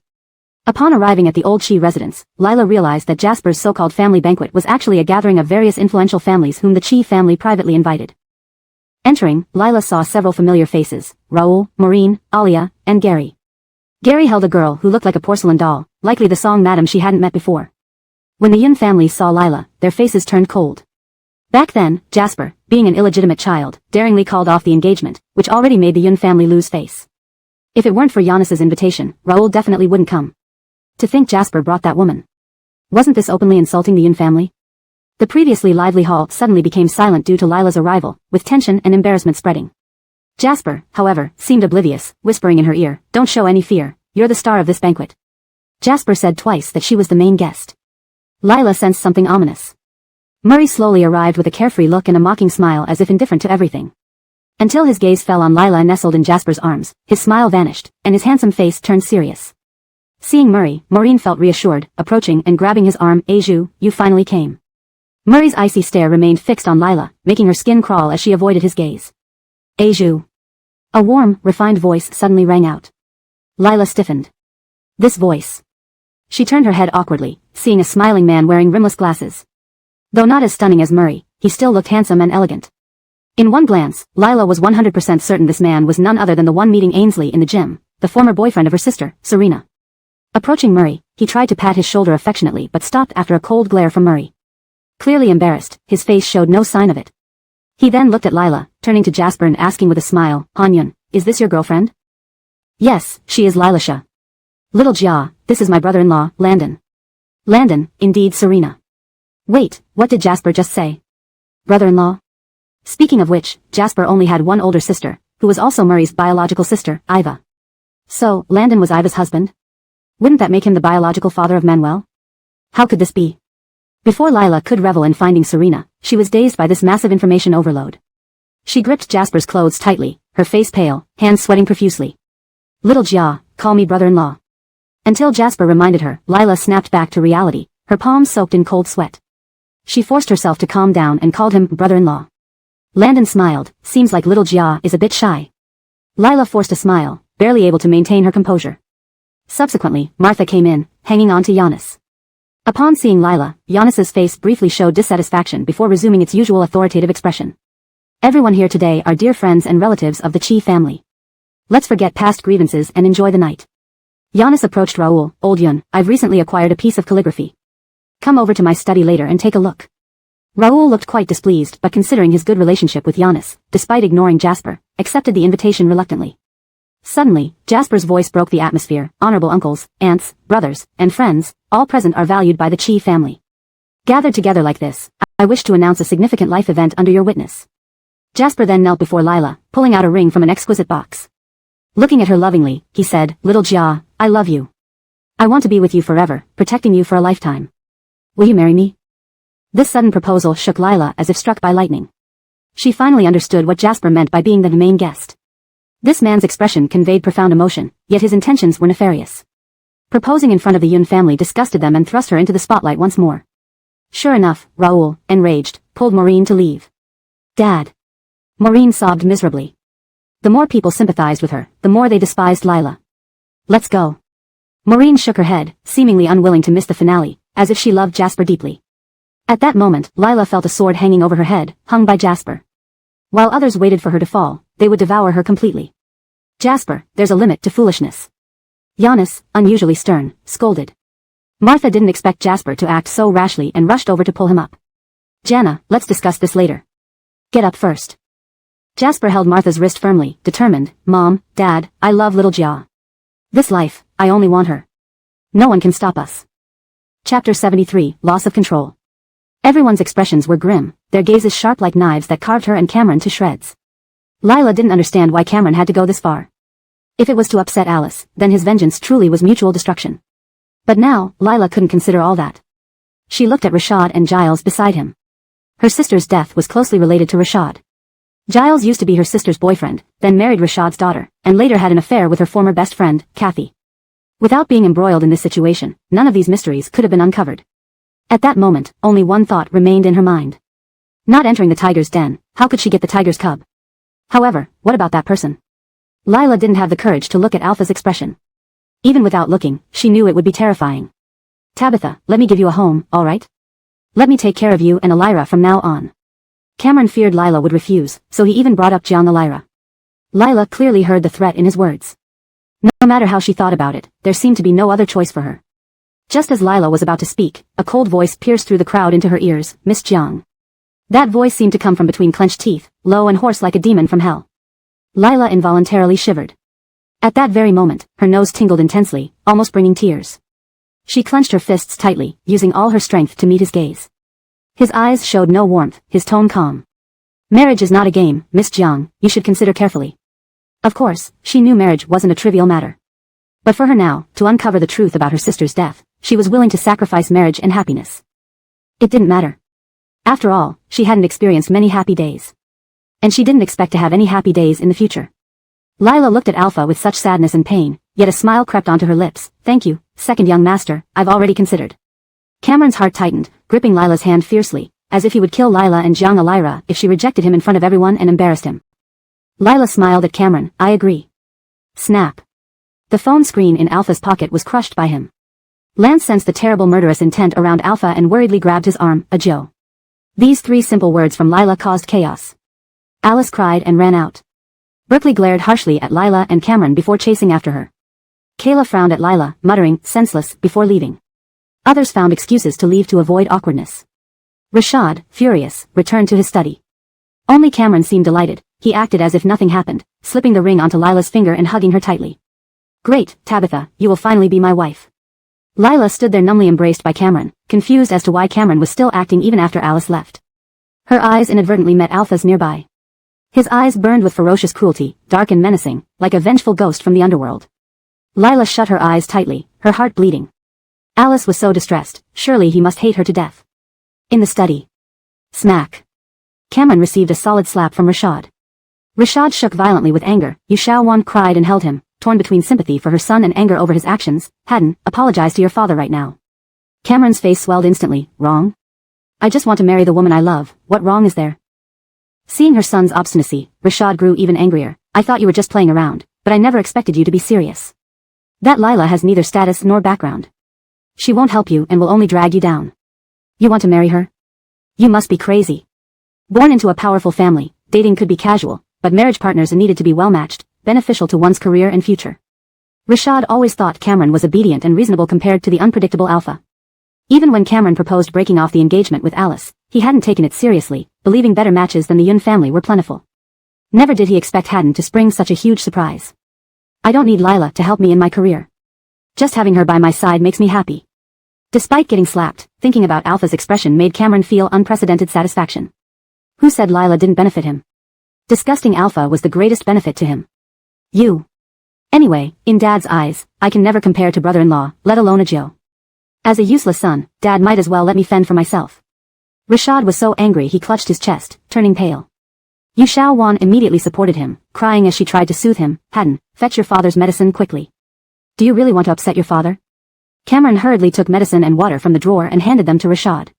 Upon arriving at the old He residence, Lila realized that Jasper's so-called family banquet was actually a gathering of various influential families whom the He family privately invited. Entering, Lila saw several familiar faces: Raoul, Maureen, Alia, and Gary. Gary held a girl who looked like a porcelain doll, likely the song Madam she hadn't met before. When the Yun family saw Lila, their faces turned cold. Back then, Jasper, being an illegitimate child, daringly called off the engagement, which already made the Yun family lose face. If it weren't for Giannis's invitation, Raoul definitely wouldn't come. To think Jasper brought that woman. Wasn't this openly insulting the Yun family? The previously lively hall suddenly became silent due to Lila's arrival, with tension and embarrassment spreading. Jasper, however, seemed oblivious, whispering in her ear, "Don't show any fear, you're the star of this banquet." Jasper said twice that she was the main guest. Lila sensed something ominous. Murray slowly arrived with a carefree look and a mocking smile as if indifferent to everything. Until his gaze fell on Lila nestled in Jasper's arms, his smile vanished, and his handsome face turned serious. Seeing Murray, Maureen felt reassured, approaching and grabbing his arm. "Eju, you finally came." Murray's icy stare remained fixed on Lila, making her skin crawl as she avoided his gaze. "Eju." A warm, refined voice suddenly rang out. Lila stiffened. This voice. She turned her head awkwardly, seeing a smiling man wearing rimless glasses. Though not as stunning as Murray, he still looked handsome and elegant. In one glance, Lila was 100% certain this man was none other than the one meeting Ainsley in the gym, the former boyfriend of her sister, Serena. Approaching Murray, he tried to pat his shoulder affectionately but stopped after a cold glare from Murray. Clearly embarrassed, his face showed no sign of it. He then looked at Lila, turning to Jasper and asking with a smile, "Anyun, is this your girlfriend?" "Yes, she is Lilasha." "Little Jia, this is my brother-in-law, Landon." "Landon, indeed Serena." Wait, what did Jasper just say? Brother-in-law? Speaking of which, Jasper only had one older sister, who was also Murray's biological sister, Iva. So, Landon was Iva's husband? Wouldn't that make him the biological father of Manuel? How could this be? Before Lila could revel in finding Serena, she was dazed by this massive information overload. She gripped Jasper's clothes tightly, her face pale, hands sweating profusely. "Little Jia, call me brother-in-law." Until Jasper reminded her, Lila snapped back to reality, her palms soaked in cold sweat. She forced herself to calm down and called him brother-in-law. Landon smiled. "Seems like little Jia is a bit shy." Lila forced a smile, barely able to maintain her composure. Subsequently, Martha came in, hanging on to Giannis. Upon seeing Lila, Giannis's face briefly showed dissatisfaction before resuming its usual authoritative expression. "Everyone here today are dear friends and relatives of the He family. Let's forget past grievances and enjoy the night." Giannis approached Raoul. "Old Yun, I've recently acquired a piece of calligraphy. Come over to my study later and take a look." Raoul looked quite displeased but considering his good relationship with Giannis, despite ignoring Jasper, accepted the invitation reluctantly. Suddenly, Jasper's voice broke the atmosphere. "Honorable uncles, aunts, brothers, and friends, all present are valued by the He family. Gathered together like this, I wish to announce a significant life event under your witness." Jasper then knelt before Lila, pulling out a ring from an exquisite box. Looking at her lovingly, he said, "Little Jia, I love you. I want to be with you forever, protecting you for a lifetime. Will you marry me?" This sudden proposal shook Lila as if struck by lightning. She finally understood what Jasper meant by being the main guest. This man's expression conveyed profound emotion, yet his intentions were nefarious. Proposing in front of the Yun family disgusted them and thrust her into the spotlight once more. Sure enough, Raoul, enraged, pulled Maureen to leave. Dad. Maureen sobbed miserably. The more people sympathized with her, the more they despised Lila. Let's go. Maureen shook her head, seemingly unwilling to miss the finale, as if she loved Jasper deeply. At that moment, Lila felt a sword hanging over her head, hung by Jasper. While others waited for her to fall, they would devour her completely. Jasper, there's a limit to foolishness. Giannis, unusually stern, scolded. Martha didn't expect Jasper to act so rashly and rushed over to pull him up. Jana, let's discuss this later. Get up first. Jasper held Martha's wrist firmly, determined. Mom, Dad, I love little Gia. This life, I only want her. No one can stop us. Chapter 73, Loss of Control. Everyone's expressions were grim, their gazes sharp like knives that carved her and Cameron to shreds. Lila didn't understand why Cameron had to go this far. If it was to upset Alice, then his vengeance truly was mutual destruction. But now, Lila couldn't consider all that. She looked at Rashad and Giles beside him. Her sister's death was closely related to Rashad. Giles used to be her sister's boyfriend, then married Rashad's daughter, and later had an affair with her former best friend, Kathy. Without being embroiled in this situation, none of these mysteries could have been uncovered. At that moment, only one thought remained in her mind. Not entering the tiger's den, how could she get the tiger's cub? However, what about that person? Lila didn't have the courage to look at Alpha's expression. Even without looking, she knew it would be terrifying. Tabitha, let me give you a home, all right? Let me take care of you and Elira from now on. Cameron feared Lila would refuse, so he even brought up Jiang Elira. Lila clearly heard the threat in his words. No matter how she thought about it, there seemed to be no other choice for her. Just as Lila was about to speak, a cold voice pierced through the crowd into her ears, Miss Jiang. That voice seemed to come from between clenched teeth, low and hoarse like a demon from hell. Lila involuntarily shivered. At that very moment, her nose tingled intensely, almost bringing tears. She clenched her fists tightly, using all her strength to meet his gaze. His eyes showed no warmth, his tone calm. Marriage is not a game, Miss Jiang, you should consider carefully. Of course, she knew marriage wasn't a trivial matter. But for her now, to uncover the truth about her sister's death, she was willing to sacrifice marriage and happiness. It didn't matter. After all, she hadn't experienced many happy days. And she didn't expect to have any happy days in the future. Lila looked at Alpha with such sadness and pain, yet a smile crept onto her lips. Thank you, second young master, I've already considered. Cameron's heart tightened, gripping Lila's hand fiercely, as if he would kill Lila and Jiang Elira if she rejected him in front of everyone and embarrassed him. Lila smiled at Cameron. I agree. Snap. The phone screen in Alpha's pocket was crushed by him. Lance sensed the terrible murderous intent around Alpha and worriedly grabbed his arm. A Joe. These three simple words from Lila caused chaos. Alice cried and ran out. Berkeley glared harshly at Lila and Cameron before chasing after her. Kayla frowned at Lila, muttering, senseless, before leaving. Others found excuses to leave to avoid awkwardness. Rashad, furious, returned to his study. Only Cameron seemed delighted. He acted as if nothing happened, slipping the ring onto Lila's finger and hugging her tightly. Great, Tabitha, you will finally be my wife. Lila stood there numbly embraced by Cameron, confused as to why Cameron was still acting even after Alice left. Her eyes inadvertently met Alpha's nearby. His eyes burned with ferocious cruelty, dark and menacing, like a vengeful ghost from the underworld. Lila shut her eyes tightly, her heart bleeding. Alice was so distressed, surely he must hate her to death. In the study. Smack. Cameron received a solid slap from Rashad. Rashad shook violently with anger. Yushawan cried and held him, torn between sympathy for her son and anger over his actions. Hadden, apologize to your father right now. Cameron's face swelled instantly. Wrong? I just want to marry the woman I love. What wrong is there? Seeing her son's obstinacy, Rashad grew even angrier. I thought you were just playing around, but I never expected you to be serious. That Lila has neither status nor background. She won't help you and will only drag you down. You want to marry her? You must be crazy. Born into a powerful family, dating could be casual, but marriage partners needed to be well-matched, beneficial to one's career and future. Rashad always thought Cameron was obedient and reasonable compared to the unpredictable Alpha. Even when Cameron proposed breaking off the engagement with Alice, he hadn't taken it seriously, believing better matches than the Yun family were plentiful. Never did he expect Hadden to spring such a huge surprise. I don't need Lila to help me in my career. Just having her by my side makes me happy. Despite getting slapped, thinking about Alpha's expression made Cameron feel unprecedented satisfaction. Who said Lila didn't benefit him? Disgusting Alpha was the greatest benefit to him. You. Anyway, in Dad's eyes, I can never compare to brother-in-law, let alone a Joe. As a useless son, Dad might as well let me fend for myself. Rashad was so angry he clutched his chest, turning pale. Yushawan immediately supported him, crying as she tried to soothe him. Hadden, fetch your father's medicine quickly. Do you really want to upset your father? Cameron hurriedly took medicine and water from the drawer and handed them to Rashad.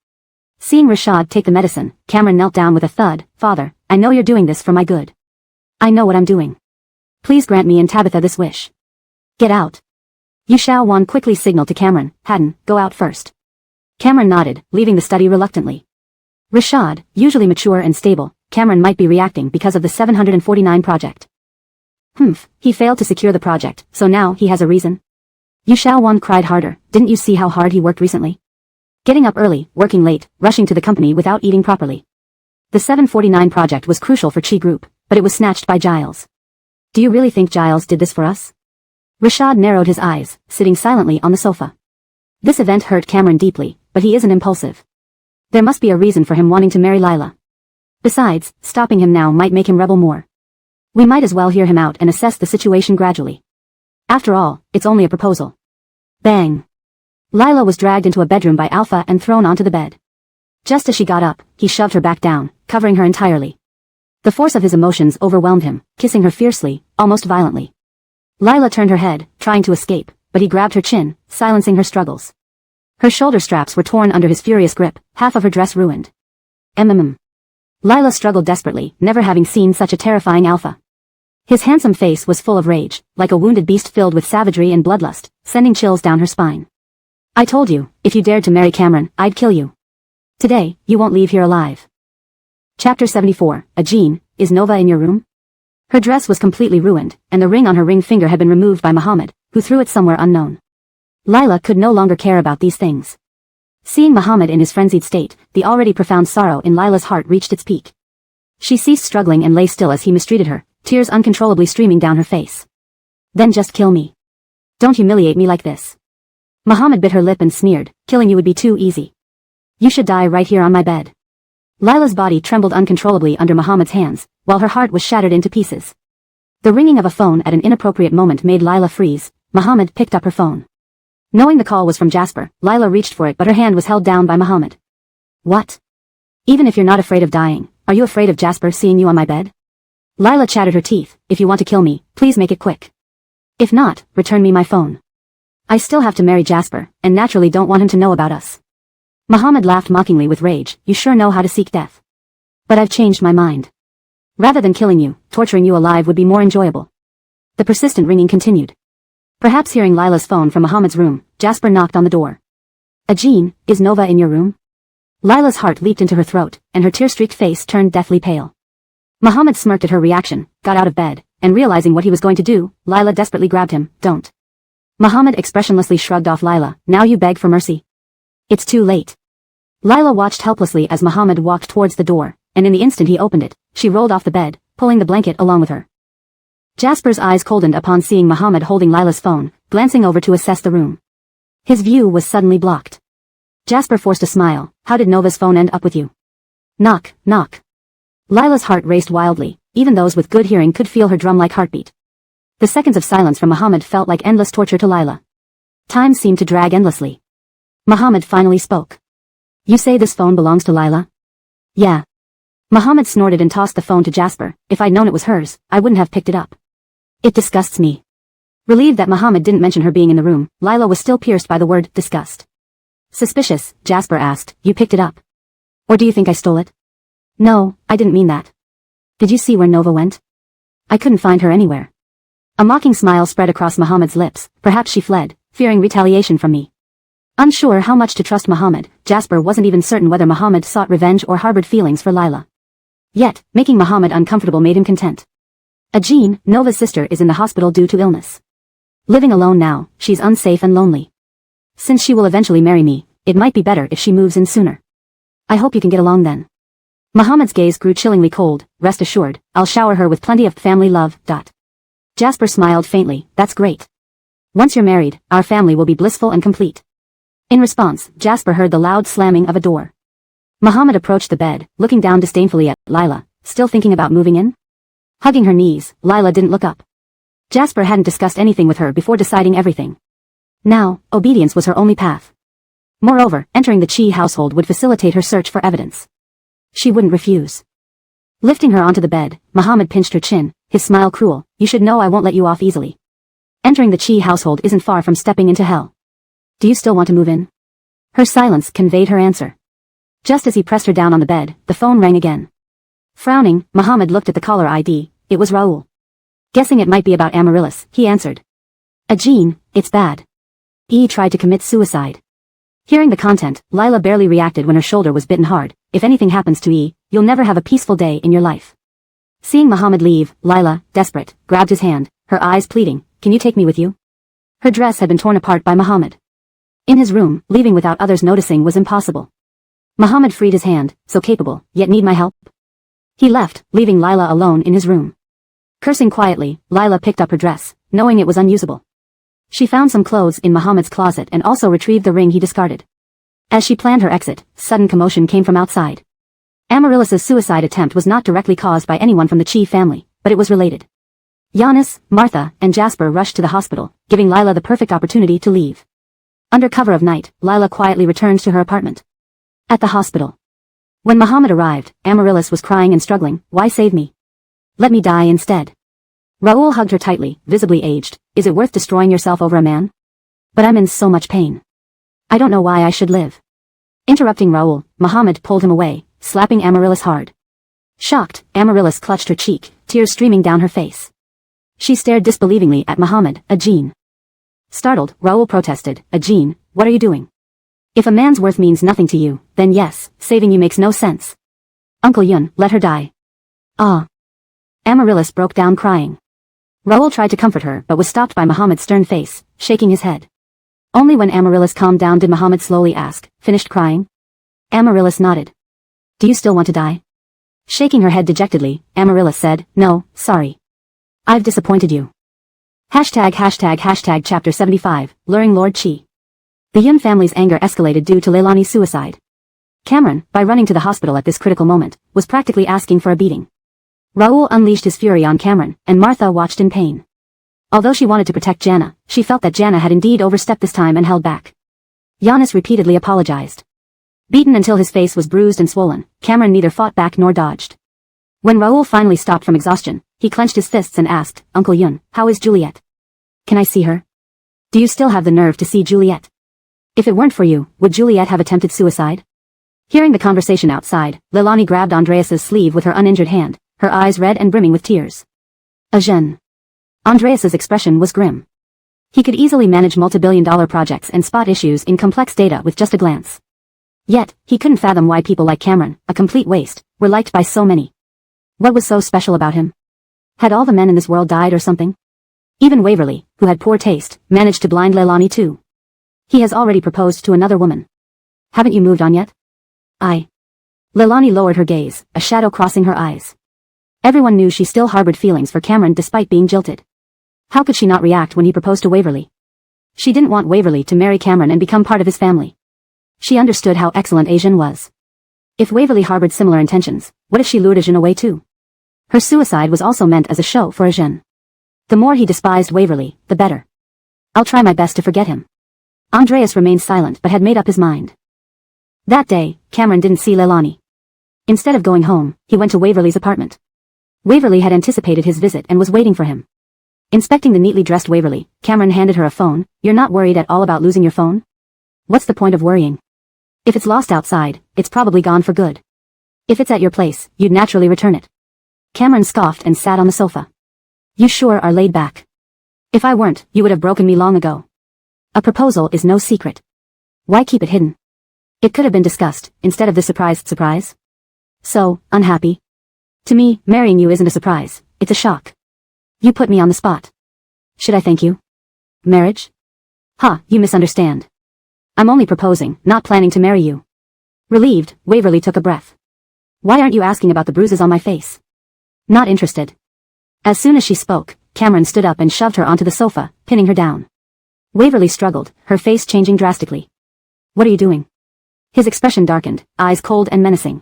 Seeing Rashad take the medicine, Cameron knelt down with a thud. Father, I know you're doing this for my good. I know what I'm doing. Please grant me and Tabitha this wish. Get out. Yusha-wan quickly signaled to Cameron, Haddon, go out first. Cameron nodded, leaving the study reluctantly. Rashad, usually mature and stable, Cameron might be reacting because of the 749 project. He failed to secure the project, so now he has a reason. Yusha-wan cried harder, didn't you see how hard he worked recently? Getting up early, working late, rushing to the company without eating properly. The 749 project was crucial for Chi Group, but it was snatched by Giles. Do you really think Giles did this for us? Rashad narrowed his eyes, sitting silently on the sofa. This event hurt Cameron deeply, but he isn't impulsive. There must be a reason for him wanting to marry Lila. Besides, stopping him now might make him rebel more. We might as well hear him out and assess the situation gradually. After all, it's only a proposal. Bang! Lila was dragged into a bedroom by Alpha and thrown onto the bed. Just as she got up, he shoved her back down, covering her entirely. The force of his emotions overwhelmed him, kissing her fiercely, almost violently. Lila turned her head, trying to escape, but he grabbed her chin, silencing her struggles. Her shoulder straps were torn under his furious grip, half of her dress ruined. Lila struggled desperately, never having seen such a terrifying Alpha. His handsome face was full of rage, like a wounded beast filled with savagery and bloodlust, sending chills down her spine. I told you, if you dared to marry Cameron, I'd kill you. Today, you won't leave here alive. Chapter 74, Jean, is Nova in your room? Her dress was completely ruined, and the ring on her ring finger had been removed by Muhammad, who threw it somewhere unknown. Lila could no longer care about these things. Seeing Muhammad in his frenzied state, the already profound sorrow in Lila's heart reached its peak. She ceased struggling and lay still as he mistreated her, tears uncontrollably streaming down her face. Then just kill me. Don't humiliate me like this. Muhammad bit her lip and sneered, killing you would be too easy. You should die right here on my bed. Lila's body trembled uncontrollably under Muhammad's hands, while her heart was shattered into pieces. The ringing of a phone at an inappropriate moment made Lila freeze. Muhammad picked up her phone. Knowing the call was from Jasper, Lila reached for it but her hand was held down by Muhammad. What? Even if you're not afraid of dying, are you afraid of Jasper seeing you on my bed? Lila chattered her teeth, if you want to kill me, please make it quick. If not, return me my phone. I still have to marry Jasper, and naturally don't want him to know about us. Muhammad laughed mockingly with rage, you sure know how to seek death. But I've changed my mind. Rather than killing you, torturing you alive would be more enjoyable. The persistent ringing continued. Perhaps hearing Lila's phone from Muhammad's room, Jasper knocked on the door. Jean, is Nova in your room? Lila's heart leaped into her throat, and her tear-streaked face turned deathly pale. Muhammad smirked at her reaction, got out of bed, and realizing what he was going to do, Lila desperately grabbed him, don't. Muhammad expressionlessly shrugged off Lila, now you beg for mercy. It's too late. Lila watched helplessly as Muhammad walked towards the door, and in the instant he opened it, she rolled off the bed, pulling the blanket along with her. Jasper's eyes colded upon seeing Muhammad holding Lila's phone, glancing over to assess the room. His view was suddenly blocked. Jasper forced a smile, how did Nova's phone end up with you? Knock, knock. Lila's heart raced wildly, even those with good hearing could feel her drum-like heartbeat. The seconds of silence from Muhammad felt like endless torture to Lila. Time seemed to drag endlessly. Muhammad finally spoke. You say this phone belongs to Lila? Yeah. Muhammad snorted and tossed the phone to Jasper, if I'd known it was hers, I wouldn't have picked it up. It disgusts me. Relieved that Muhammad didn't mention her being in the room, Lila was still pierced by the word disgust. Suspicious, Jasper asked, you picked it up? Or do you think I stole it? No, I didn't mean that. Did you see where Nova went? I couldn't find her anywhere. A mocking smile spread across Muhammad's lips, perhaps she fled, fearing retaliation from me. Unsure how much to trust Muhammad, Jasper wasn't even certain whether Muhammad sought revenge or harbored feelings for Lila. Yet, making Muhammad uncomfortable made him content. Jean, Nova's sister, is in the hospital due to illness. Living alone now, she's unsafe and lonely. Since she will eventually marry me, it might be better if she moves in sooner. I hope you can get along then. Muhammad's gaze grew chillingly cold, rest assured, I'll shower her with plenty of family love. Jasper smiled faintly, that's great. Once you're married, our family will be blissful and complete. In response, Jasper heard the loud slamming of a door. Muhammad approached the bed, looking down disdainfully at Lila, still thinking about moving in? Hugging her knees, Lila didn't look up. Jasper hadn't discussed anything with her before deciding everything. Now, obedience was her only path. Moreover, entering the Chi household would facilitate her search for evidence. She wouldn't refuse. Lifting her onto the bed, Muhammad pinched her chin, his smile cruel, you should know I won't let you off easily. Entering the Chi household isn't far from stepping into hell. Do you still want to move in? Her silence conveyed her answer. Just as he pressed her down on the bed, the phone rang again. Frowning, Muhammad looked at the caller ID. It was Raoul. Guessing it might be about Amaryllis, he answered. Jean, it's bad. He tried to commit suicide. Hearing the content, Lila barely reacted when her shoulder was bitten hard. If anything happens to E, you'll never have a peaceful day in your life. Seeing Muhammad leave, Lila, desperate, grabbed his hand, her eyes pleading, can you take me with you? Her dress had been torn apart by Muhammad. In his room, leaving without others noticing was impossible. Muhammad freed his hand, so capable, yet need my help? He left, leaving Lila alone in his room. Cursing quietly, Lila picked up her dress, knowing it was unusable. She found some clothes in Muhammad's closet and also retrieved the ring he discarded. As she planned her exit, sudden commotion came from outside. Amaryllis's suicide attempt was not directly caused by anyone from the Chi family, but it was related. Giannis, Martha, and Jasper rushed to the hospital, giving Lila the perfect opportunity to leave. Under cover of night, Lila quietly returned to her apartment. At the hospital. When Muhammad arrived, Amaryllis was crying and struggling. Why save me? Let me die instead. Raoul hugged her tightly, visibly aged. Is it worth destroying yourself over a man? But I'm in so much pain. I don't know why I should live. Interrupting Raoul, Muhammad pulled him away, slapping Amaryllis hard. Shocked, Amaryllis clutched her cheek, tears streaming down her face. She stared disbelievingly at Muhammad. Jean. Startled, Raoul protested. Jean, what are you doing? If a man's worth means nothing to you, then yes, saving you makes no sense. Uncle Yun, let her die. Ah. Amaryllis broke down crying. Raoul tried to comfort her but was stopped by Muhammad's stern face, shaking his head. Only when Amaryllis calmed down did Muhammad slowly ask, finished crying? Amaryllis nodded. Do you still want to die? Shaking her head dejectedly, Amaryllis said, no, sorry. I've disappointed you. ####Chapter 75, Luring Lord Chi. The Yun family's anger escalated due to Leilani's suicide. Cameron, by running to the hospital at this critical moment, was practically asking for a beating. Raoul unleashed his fury on Cameron, and Martha watched in pain. Although she wanted to protect Jana, she felt that Jana had indeed overstepped this time and held back. Giannis repeatedly apologized. Beaten until his face was bruised and swollen, Cameron neither fought back nor dodged. When Raoul finally stopped from exhaustion, he clenched his fists and asked, Uncle Yun, how is Juliet? Can I see her? Do you still have the nerve to see Juliet? If it weren't for you, would Juliet have attempted suicide? Hearing the conversation outside, Leilani grabbed Andreas's sleeve with her uninjured hand, her eyes red and brimming with tears. Jean. Andreas's expression was grim. He could easily manage multi-billion-dollar projects and spot issues in complex data with just a glance. Yet, he couldn't fathom why people like Cameron, a complete waste, were liked by so many. What was so special about him? Had all the men in this world died or something? Even Waverly, who had poor taste, managed to blind Leilani too. He has already proposed to another woman. Haven't you moved on yet? Leilani lowered her gaze, a shadow crossing her eyes. Everyone knew she still harbored feelings for Cameron despite being jilted. How could she not react when he proposed to Waverly? She didn't want Waverly to marry Cameron and become part of his family. She understood how excellent Asian was. If Waverly harbored similar intentions, what if she lured Asian away too? Her suicide was also meant as a show for Asian. The more he despised Waverly, the better. I'll try my best to forget him. Andreas remained silent but had made up his mind. That day, Cameron didn't see Leilani. Instead of going home, he went to Waverly's apartment. Waverly had anticipated his visit and was waiting for him. Inspecting the neatly dressed Waverly, Cameron handed her a phone. You're not worried at all about losing your phone? What's the point of worrying? If it's lost outside, it's probably gone for good. If it's at your place, you'd naturally return it. Cameron scoffed and sat on the sofa. You sure are laid back. If I weren't, you would have broken me long ago. A proposal is no secret. Why keep it hidden? It could have been discussed, instead of this surprise. So, unhappy? To me, marrying you isn't a surprise, it's a shock. You put me on the spot. Should I thank you? Marriage? You misunderstand. I'm only proposing, not planning to marry you. Relieved, Waverly took a breath. Why aren't you asking about the bruises on my face? Not interested. As soon as she spoke, Cameron stood up and shoved her onto the sofa, pinning her down. Waverly struggled, her face changing drastically. What are you doing? His expression darkened, eyes cold and menacing.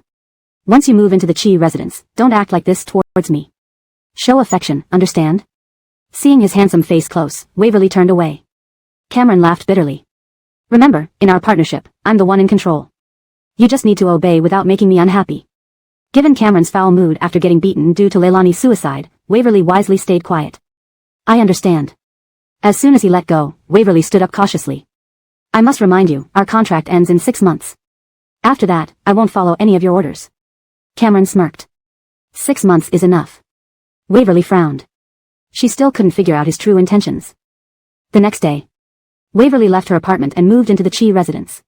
Once you move into the Chi residence, don't act like this towards me. Show affection, understand? Seeing his handsome face close, Waverly turned away. Cameron laughed bitterly. Remember, in our partnership, I'm the one in control. You just need to obey without making me unhappy. Given Cameron's foul mood after getting beaten due to Leilani's suicide, Waverly wisely stayed quiet. I understand. As soon as he let go, Waverly stood up cautiously. I must remind you, our contract ends in 6 months. After that, I won't follow any of your orders. Cameron smirked. 6 months is enough. Waverly frowned. She still couldn't figure out his true intentions. The next day, Waverly left her apartment and moved into the He residence.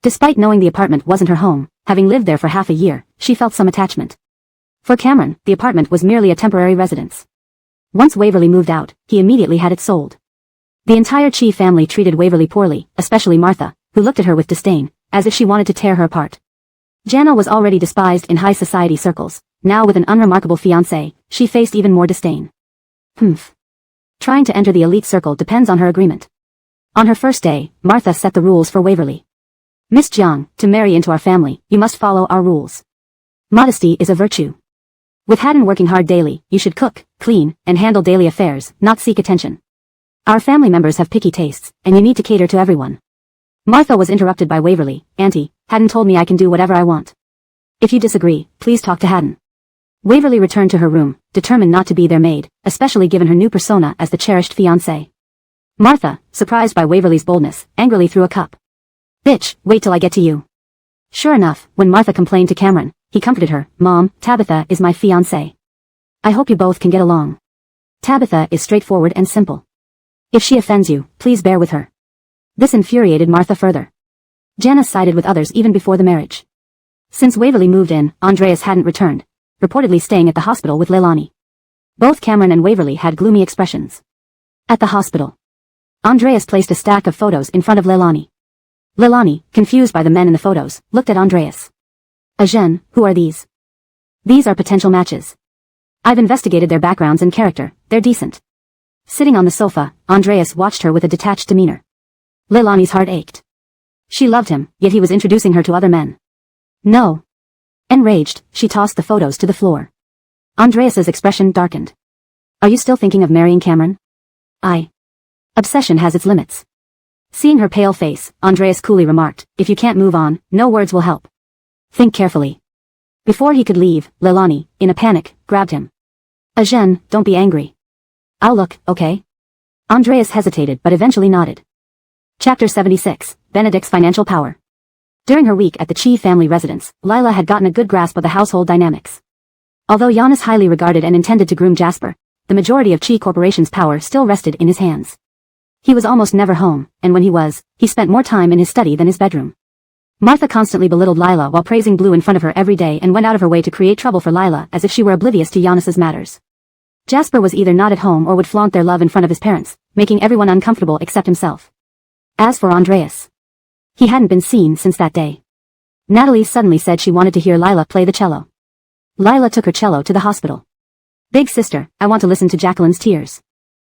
Despite knowing the apartment wasn't her home, having lived there for half a year, she felt some attachment. For Cameron, the apartment was merely a temporary residence. Once Waverly moved out, he immediately had it sold. The entire He family treated Waverly poorly, especially Martha, who looked at her with disdain, as if she wanted to tear her apart. Jana was already despised in high society circles. Now with an unremarkable fiancé, she faced even more disdain. Trying to enter the elite circle depends on her agreement. On her first day, Martha set the rules for Waverly. Miss Jiang, to marry into our family, you must follow our rules. Modesty is a virtue. With Haddon working hard daily, you should cook, clean, and handle daily affairs, not seek attention. Our family members have picky tastes, and you need to cater to everyone. Martha was interrupted by Waverly. Auntie, Haddon told me I can do whatever I want. If you disagree, please talk to Haddon. Waverly returned to her room, determined not to be their maid, especially given her new persona as the cherished fiancé. Martha, surprised by Waverly's boldness, angrily threw a cup. Bitch, wait till I get to you. Sure enough, when Martha complained to Cameron, he comforted her. Mom, Tabitha is my fiancé. I hope you both can get along. Tabitha is straightforward and simple. If she offends you, please bear with her. This infuriated Martha further. Jana sided with others even before the marriage. Since Waverly moved in, Andreas hadn't returned, reportedly staying at the hospital with Leilani. Both Cameron and Waverly had gloomy expressions. At the hospital, Andreas placed a stack of photos in front of Leilani. Leilani, confused by the men in the photos, looked at Andreas. Ajahn, who are these? These are potential matches. I've investigated their backgrounds and character, they're decent. Sitting on the sofa, Andreas watched her with a detached demeanor. Leilani's heart ached. She loved him, yet he was introducing her to other men. No. Enraged, she tossed the photos to the floor. Andreas's expression darkened. Are you still thinking of marrying Cameron? Obsession has its limits. Seeing her pale face, Andreas coolly remarked, if you can't move on, no words will help. Think carefully. Before he could leave, Leilani, in a panic, grabbed him. Ajahn, don't be angry. I'll look, okay? Andreas hesitated but eventually nodded. Chapter 76, Benedict's Financial Power. During her week at the He family residence, Lila had gotten a good grasp of the household dynamics. Although Giannis highly regarded and intended to groom Jasper, the majority of He Corporation's power still rested in his hands. He was almost never home, and when he was, he spent more time in his study than his bedroom. Martha constantly belittled Lila while praising Blue in front of her every day and went out of her way to create trouble for Lila as if she were oblivious to Giannis's matters. Jasper was either not at home or would flaunt their love in front of his parents, making everyone uncomfortable except himself. As for Andreas, he hadn't been seen since that day. Natalie suddenly said she wanted to hear Lila play the cello. Lila took her cello to the hospital. Big sister, I want to listen to Jacqueline's tears.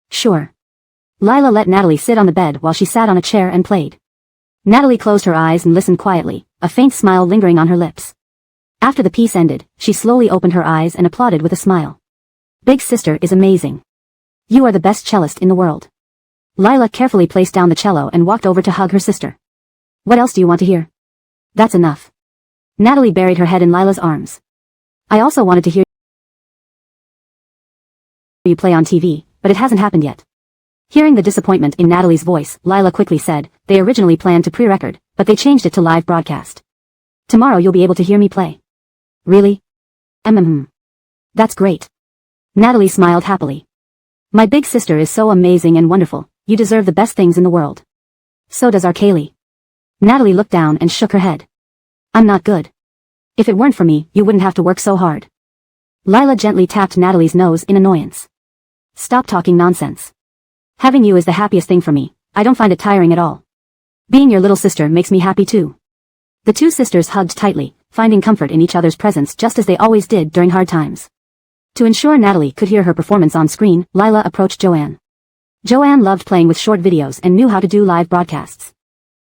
Sure. Lila let Natalie sit on the bed while she sat on a chair and played. Natalie closed her eyes and listened quietly, a faint smile lingering on her lips. After the piece ended, she slowly opened her eyes and applauded with a smile. Big sister is amazing. You are the best cellist in the world. Lila carefully placed down the cello and walked over to hug her sister. What else do you want to hear? That's enough. Natalie buried her head in Lila's arms. I also wanted to hear you play on TV, but it hasn't happened yet. Hearing the disappointment in Natalie's voice, Lila quickly said, they originally planned to pre-record, but they changed it to live broadcast. Tomorrow you'll be able to hear me play. Really? That's great. Natalie smiled happily. My big sister is so amazing and wonderful, you deserve the best things in the world. So does our Kaylee. Natalie looked down and shook her head. I'm not good. If it weren't for me, you wouldn't have to work so hard. Lila gently tapped Natalie's nose in annoyance. Stop talking nonsense. Having you is the happiest thing for me, I don't find it tiring at all. Being your little sister makes me happy too. The two sisters hugged tightly, finding comfort in each other's presence just as they always did during hard times. To ensure Natalie could hear her performance on screen, Lila approached Joanne. Joanne loved playing with short videos and knew how to do live broadcasts.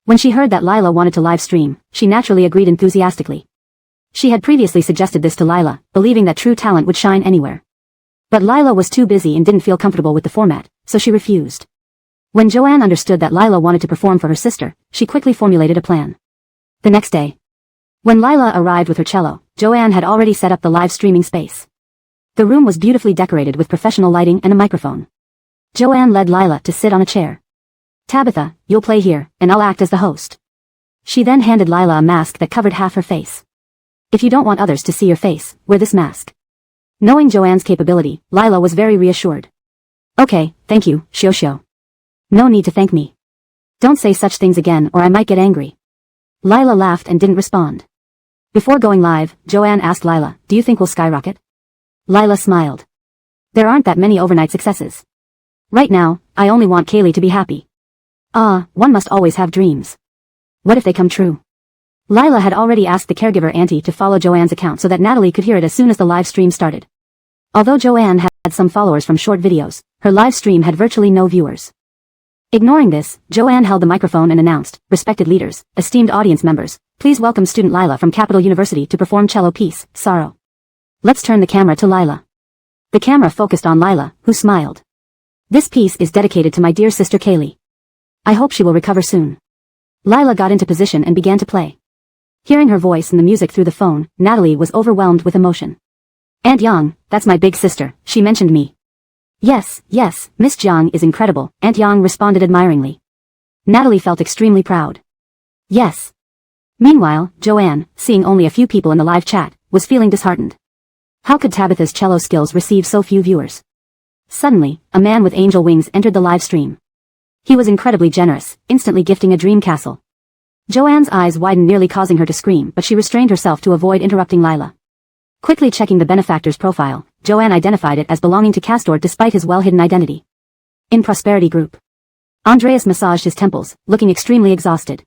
When she heard that Lila wanted to live stream, she naturally agreed enthusiastically. She had previously suggested this to Lila, believing that true talent would shine anywhere. But Lila was too busy and didn't feel comfortable with the format, so she refused. When Joanne understood that Lila wanted to perform for her sister, she quickly formulated a plan. The next day, when Lila arrived with her cello, Joanne had already set up the live streaming space. The room was beautifully decorated with professional lighting and a microphone. Joanne led Lila to sit on a chair. Tabitha, you'll play here, and I'll act as the host. She then handed Lila a mask that covered half her face. If you don't want others to see your face, wear this mask. Knowing Joanne's capability, Lila was very reassured. Okay, thank you, Shio. No need to thank me. Don't say such things again or I might get angry. Lila laughed and didn't respond. Before going live, Joanne asked Lila, do you think we'll skyrocket? Lila smiled. There aren't that many overnight successes. Right now, I only want Kaylee to be happy. One must always have dreams. What if they come true? Lila had already asked the caregiver auntie to follow Joanne's account so that Natalie could hear it as soon as the live stream started. Although Joanne had some followers from short videos, her live stream had virtually no viewers. Ignoring this, Joanne held the microphone and announced, respected leaders, esteemed audience members, please welcome student Lila from Capital University to perform cello piece, Sorrow. Let's turn the camera to Lila. The camera focused on Lila, who smiled. This piece is dedicated to my dear sister Kaylee. I hope she will recover soon. Lila got into position and began to play. Hearing her voice and the music through the phone, Natalie was overwhelmed with emotion. Aunt Yang, that's my big sister, she mentioned me. Yes, Miss Jiang is incredible, Aunt Yang responded admiringly. Natalie felt extremely proud. Yes. Meanwhile, Joanne, seeing only a few people in the live chat, was feeling disheartened. How could Tabitha's cello skills receive so few viewers? Suddenly, a man with angel wings entered the live stream. He was incredibly generous, instantly gifting a dream castle. Joanne's eyes widened, nearly causing her to scream, but she restrained herself to avoid interrupting Lila. Quickly checking the benefactor's profile, Joanne identified it as belonging to Castor despite his well-hidden identity. In Prosperity Group. Andreas massaged his temples, looking extremely exhausted.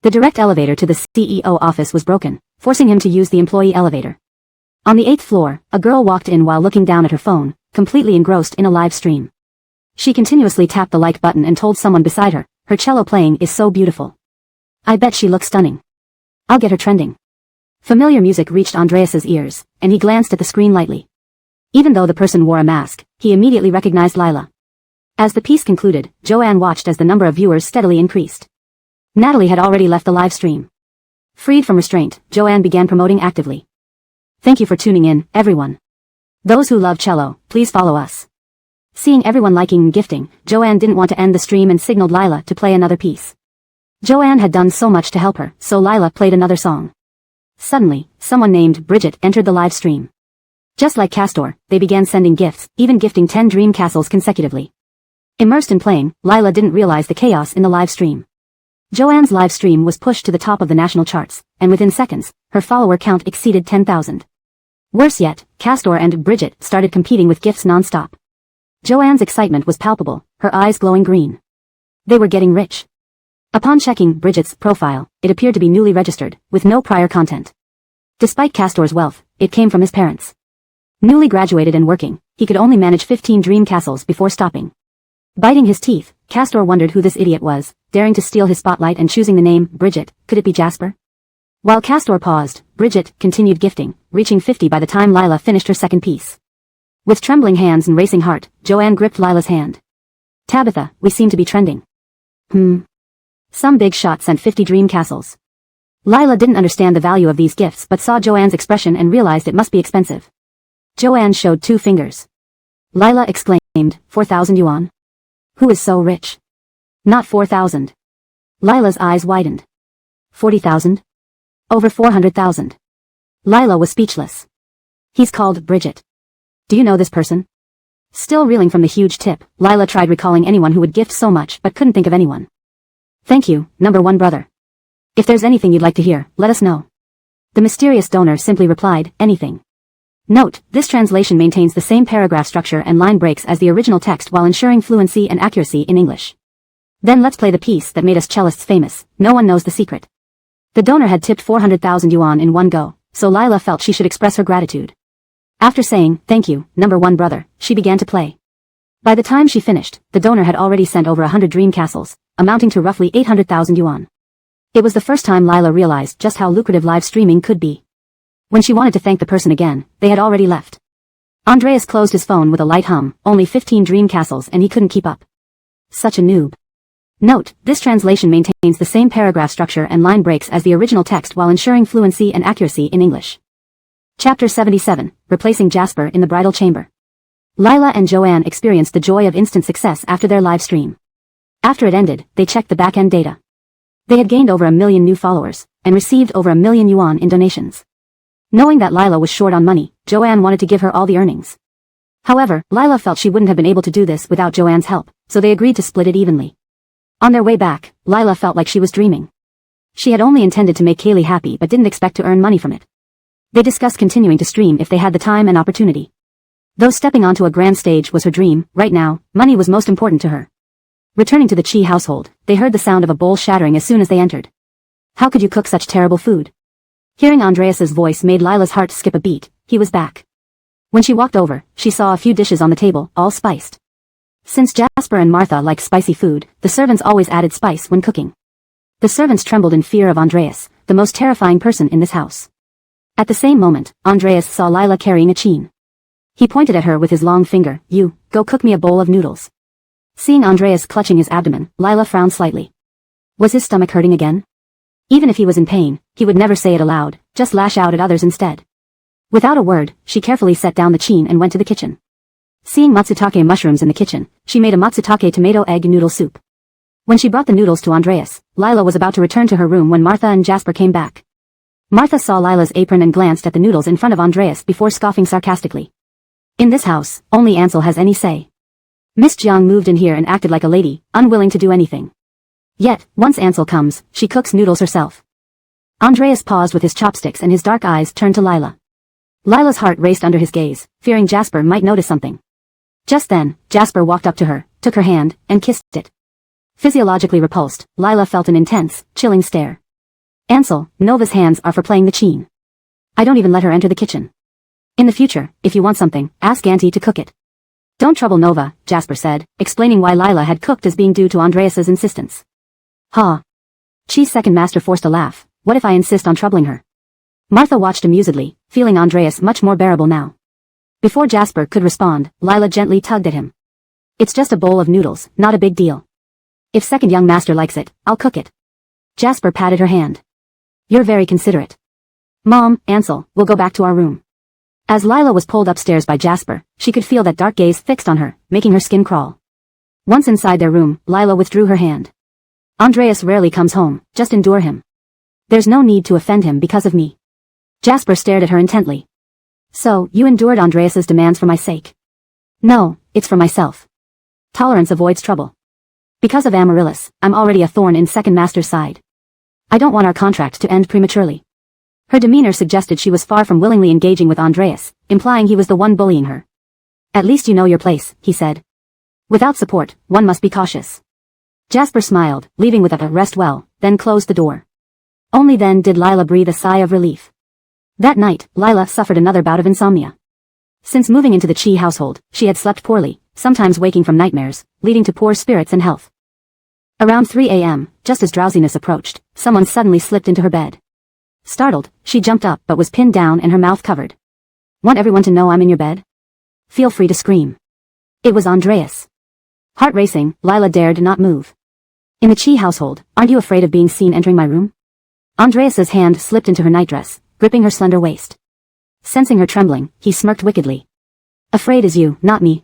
The direct elevator to the CEO office was broken, forcing him to use the employee elevator. On the 8th floor, a girl walked in while looking down at her phone, completely engrossed in a live stream. She continuously tapped the like button and told someone beside her, her cello playing is so beautiful. I bet she looks stunning. I'll get her trending. Familiar music reached Andreas's ears, and he glanced at the screen lightly. Even though the person wore a mask, he immediately recognized Lila. As the piece concluded, Joanne watched as the number of viewers steadily increased. Natalie had already left the live stream. Freed from restraint, Joanne began promoting actively. Thank you for tuning in, everyone. Those who love cello, please follow us. Seeing everyone liking and gifting, Joanne didn't want to end the stream and signaled Lila to play another piece. Joanne had done so much to help her, so Lila played another song. Suddenly, someone named Bridget entered the live stream. Just like Castor, they began sending gifts, even gifting 10 dream castles consecutively. Immersed in playing, Lila didn't realize the chaos in the live stream. Joanne's live stream was pushed to the top of the national charts, and within seconds, her follower count exceeded 10,000. Worse yet, Castor and Bridget started competing with gifts non-stop. Joanne's excitement was palpable, her eyes glowing green. They were getting rich. Upon checking Bridget's profile, it appeared to be newly registered, with no prior content. Despite Castor's wealth, it came from his parents. Newly graduated and working, he could only manage 15 dream castles before stopping. Biting his teeth, Castor wondered who this idiot was, daring to steal his spotlight and choosing the name Bridget. Could it be Jasper? While Castor paused, Bridget continued gifting, reaching 50 by the time Lila finished her second piece. With trembling hands and racing heart, Joanne gripped Lila's hand. Tabitha, we seem to be trending. Some big shot sent 50 dream castles. Lila didn't understand the value of these gifts but saw Joanne's expression and realized it must be expensive. Joanne showed 2 fingers. Lila exclaimed, 4,000 yuan? Who is so rich? Not 4,000. Lila's eyes widened. 40,000? Over 400,000. Lila was speechless. He's called Bridget. Do you know this person? Still reeling from the huge tip, Lila tried recalling anyone who would gift so much but couldn't think of anyone. Thank you, number 1 brother. If there's anything you'd like to hear, let us know. The mysterious donor simply replied, anything. Note, this translation maintains the same paragraph structure and line breaks as the original text while ensuring fluency and accuracy in English. Then let's play the piece that made us cellists famous, No One Knows the Secret. The donor had tipped 400,000 yuan in one go, so Lila felt she should express her gratitude. After saying, thank you, number 1 brother, she began to play. By the time she finished, the donor had already sent over 100 dream castles, amounting to roughly 800,000 yuan. It was the first time Lila realized just how lucrative live streaming could be. When she wanted to thank the person again, they had already left. Andreas closed his phone with a light hum, only 15 dream castles and he couldn't keep up. Such a noob. Note, this translation maintains the same paragraph structure and line breaks as the original text while ensuring fluency and accuracy in English. Chapter 77, Replacing Jasper in the Bridal Chamber. Lila and Joanne experienced the joy of instant success after their live stream. After it ended, they checked the back-end data. They had gained over 1 million new followers, and received over 1 million yuan in donations. Knowing that Lila was short on money, Joanne wanted to give her all the earnings. However, Lila felt she wouldn't have been able to do this without Joanne's help, so they agreed to split it evenly. On their way back, Lila felt like she was dreaming. She had only intended to make Kaylee happy but didn't expect to earn money from it. They discussed continuing to stream if they had the time and opportunity. Though stepping onto a grand stage was her dream, right now, money was most important to her. Returning to the Chi household, they heard the sound of a bowl shattering as soon as they entered. How could you cook such terrible food? Hearing Andreas's voice made Lila's heart skip a beat. He was back. When she walked over, she saw a few dishes on the table, all spiced. Since Jasper and Martha liked spicy food, the servants always added spice when cooking. The servants trembled in fear of Andreas, the most terrifying person in this house. At the same moment, Andreas saw Lila carrying a chain. He pointed at her with his long finger. You, go cook me a bowl of noodles. Seeing Andreas clutching his abdomen, Lila frowned slightly. Was his stomach hurting again? Even if he was in pain, he would never say it aloud, just lash out at others instead. Without a word, she carefully set down the chain and went to the kitchen. Seeing matsutake mushrooms in the kitchen, she made a matsutake tomato egg noodle soup. When she brought the noodles to Andreas, Lila was about to return to her room when Martha and Jasper came back. Martha saw Lila's apron and glanced at the noodles in front of Andreas before scoffing sarcastically. In this house, only Ansel has any say. Miss Jiang moved in here and acted like a lady, unwilling to do anything. Yet, once Ansel comes, she cooks noodles herself. Andreas paused with his chopsticks and his dark eyes turned to Lila. Lila's heart raced under his gaze, fearing Jasper might notice something. Just then, Jasper walked up to her, took her hand, and kissed it. Physiologically repulsed, Lila felt an intense, chilling stare. Ansel, Nova's hands are for playing the chain. I don't even let her enter the kitchen. In the future, if you want something, ask Auntie to cook it. Don't trouble Nova, Jasper said, explaining why Lila had cooked as being due to Andreas's insistence. Ha! Chi's second master forced a laugh. What if I insist on troubling her? Martha watched amusedly, feeling Andreas much more bearable now. Before Jasper could respond, Lila gently tugged at him. It's just a bowl of noodles, not a big deal. If second young master likes it, I'll cook it. Jasper patted her hand. You're very considerate. Mom, Ansel, we'll go back to our room. As Lila was pulled upstairs by Jasper, she could feel that dark gaze fixed on her, making her skin crawl. Once inside their room, Lila withdrew her hand. Andreas rarely comes home, just endure him. There's no need to offend him because of me. Jasper stared at her intently. So, you endured Andreas's demands for my sake? No, it's for myself. Tolerance avoids trouble. Because of Amaryllis, I'm already a thorn in second master's side. I don't want our contract to end prematurely. Her demeanor suggested she was far from willingly engaging with Andreas, implying he was the one bullying her. At least you know your place, he said. Without support, one must be cautious. Jasper smiled, leaving with a rest well, then closed the door. Only then did Lila breathe a sigh of relief. That night, Lila suffered another bout of insomnia. Since moving into the Chi household, she had slept poorly, sometimes waking from nightmares, leading to poor spirits and health. Around 3 a.m., just as drowsiness approached, someone suddenly slipped into her bed. Startled, she jumped up but was pinned down and her mouth covered. Want everyone to know I'm in your bed? Feel free to scream. It was Andreas. Heart racing, Lila dared not move. In the Chi household, aren't you afraid of being seen entering my room? Andreas's hand slipped into her nightdress, gripping her slender waist. Sensing her trembling, he smirked wickedly. Afraid is you, not me.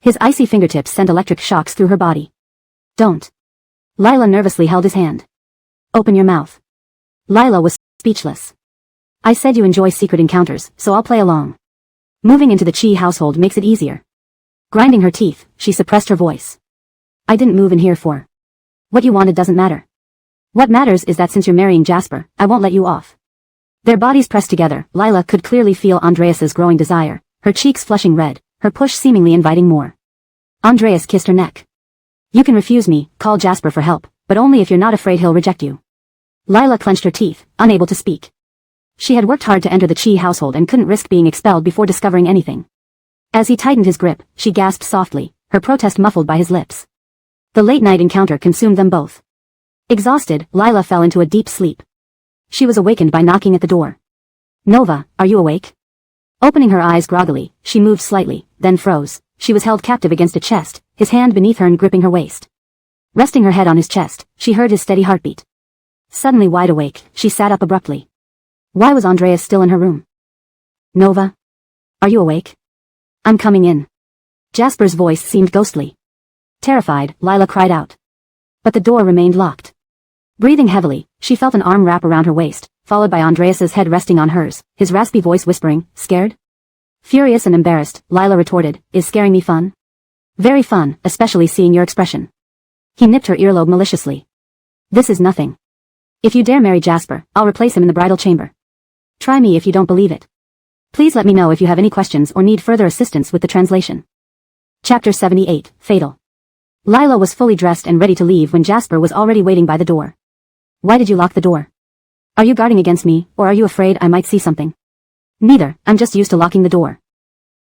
His icy fingertips sent electric shocks through her body. Don't. Lila nervously held his hand. Open your mouth. Lila was speechless. I said you enjoy secret encounters, so I'll play along. Moving into the Chi household makes it easier. Grinding her teeth, she suppressed her voice. I didn't move in here for. What you wanted doesn't matter. What matters is that since you're marrying Jasper, I won't let you off. Their bodies pressed together, Lila could clearly feel Andreas's growing desire, her cheeks flushing red, her push seemingly inviting more. Andreas kissed her neck. You can refuse me, call Jasper for help, but only if you're not afraid he'll reject you. Lila clenched her teeth, unable to speak. She had worked hard to enter the Chi household and couldn't risk being expelled before discovering anything. As he tightened his grip, she gasped softly, her protest muffled by his lips. The late-night encounter consumed them both. Exhausted, Lila fell into a deep sleep. She was awakened by knocking at the door. Nova, are you awake? Opening her eyes groggily, she moved slightly, then froze. She was held captive against a chest, his hand beneath her and gripping her waist. Resting her head on his chest, she heard his steady heartbeat. Suddenly wide awake, she sat up abruptly. Why was Andreas still in her room? Nova? Are you awake? I'm coming in. Jasper's voice seemed ghostly. Terrified, Lila cried out. But the door remained locked. Breathing heavily, she felt an arm wrap around her waist, followed by Andreas's head resting on hers, his raspy voice whispering, "Scared?" Furious and embarrassed, Lila retorted, "Is scaring me fun?" "Very fun, especially seeing your expression." He nipped her earlobe maliciously. "This is nothing. If you dare marry Jasper, I'll replace him in the bridal chamber. Try me if you don't believe it. Please let me know if you have any questions or need further assistance with the translation." Chapter 78, Fatal. Lila was fully dressed and ready to leave when Jasper was already waiting by the door. "Why did you lock the door? Are you guarding against me, or are you afraid I might see something?" "Neither, I'm just used to locking the door."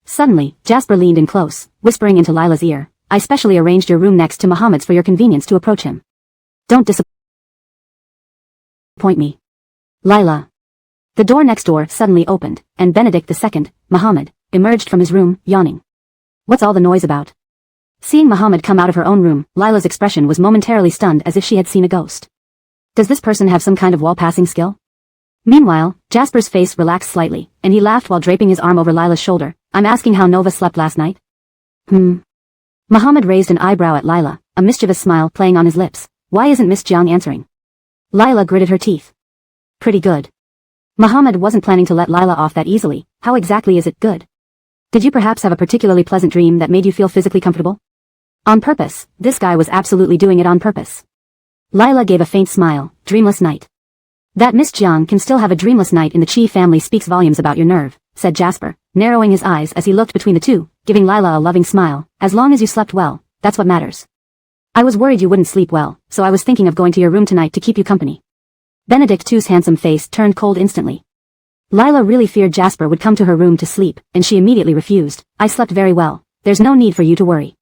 Suddenly, Jasper leaned in close, whispering into Lila's ear, "I specially arranged your room next to Muhammad's for your convenience to approach him. Don't disappoint me." "Lila." The door next door suddenly opened, and Benedict II, Muhammad, emerged from his room, yawning. "What's all the noise about?" Seeing Muhammad come out of her own room, Lila's expression was momentarily stunned as if she had seen a ghost. Does this person have some kind of wall-passing skill? Meanwhile, Jasper's face relaxed slightly, and he laughed while draping his arm over Lila's shoulder. "I'm asking how Nova slept last night?" Muhammad raised an eyebrow at Lila, a mischievous smile playing on his lips. "Why isn't Miss Jiang answering?" Lila gritted her teeth. "Pretty good." Muhammad wasn't planning to let Lila off that easily. "How exactly is it good? Did you perhaps have a particularly pleasant dream that made you feel physically comfortable?" On purpose, this guy was absolutely doing it on purpose. Lila gave a faint smile. "Dreamless night." "That Miss Jiang can still have a dreamless night in the Chi family speaks volumes about your nerve," said Jasper, narrowing his eyes as he looked between the two, giving Lila a loving smile. "As long as you slept well, that's what matters. I was worried you wouldn't sleep well, so I was thinking of going to your room tonight to keep you company." Benedict II's handsome face turned cold instantly. Lila really feared Jasper would come to her room to sleep, and she immediately refused. "I slept very well. There's no need for you to worry."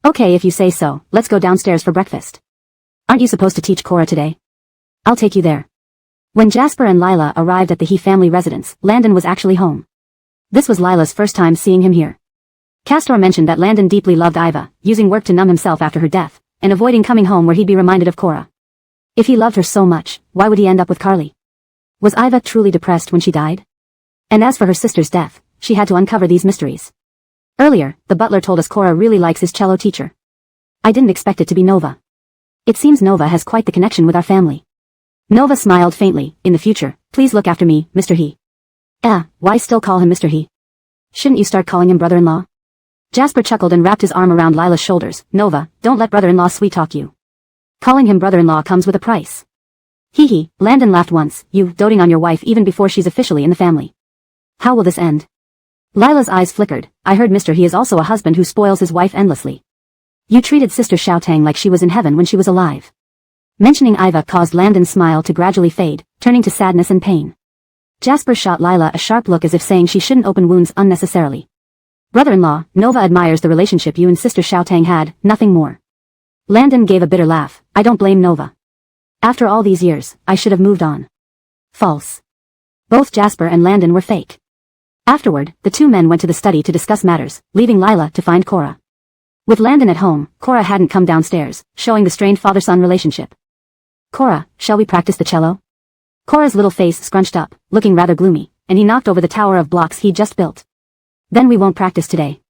"Okay, if you say so, let's go downstairs for breakfast. Aren't you supposed to teach Cora today? I'll take you there." When Jasper and Lila arrived at the He family residence, Landon was actually home. This was Lila's first time seeing him here. Castor mentioned that Landon deeply loved Iva, using work to numb himself after her death, and avoiding coming home where he'd be reminded of Cora. If he loved her so much, why would he end up with Carly? Was Iva truly depressed when she died? And as for her sister's death, she had to uncover these mysteries. Earlier, the butler told us Cora really likes his cello teacher. I didn't expect it to be Nova. It seems Nova has quite the connection with our family. Nova smiled faintly. "In the future, please look after me, Mr. He." Why still call him Mr. He? Shouldn't you start calling him brother-in-law? Jasper chuckled and wrapped his arm around Lila's shoulders. "Nova, don't let brother-in-law sweet-talk you. Calling him brother-in-law comes with a price." He, Landon laughed once. "You, doting on your wife even before she's officially in the family. How will this end?" Lila's eyes flickered. "I heard Mr. He is also a husband who spoils his wife endlessly. You treated Sister Xiaotang like she was in heaven when she was alive." Mentioning Iva caused Landon's smile to gradually fade, turning to sadness and pain. Jasper shot Lila a sharp look as if saying she shouldn't open wounds unnecessarily. "Brother-in-law, Nova admires the relationship you and Sister Xiaotang had, nothing more." Landon gave a bitter laugh. "I don't blame Nova. After all these years, I should have moved on." False. Both Jasper and Landon were fake. Afterward, the two men went to the study to discuss matters, leaving Lila to find Cora. With Landon at home, Cora hadn't come downstairs, showing the strained father-son relationship. "Cora, shall we practice the cello?" Cora's little face scrunched up, looking rather gloomy, and he knocked over the tower of blocks he'd just built. "Then we won't practice today.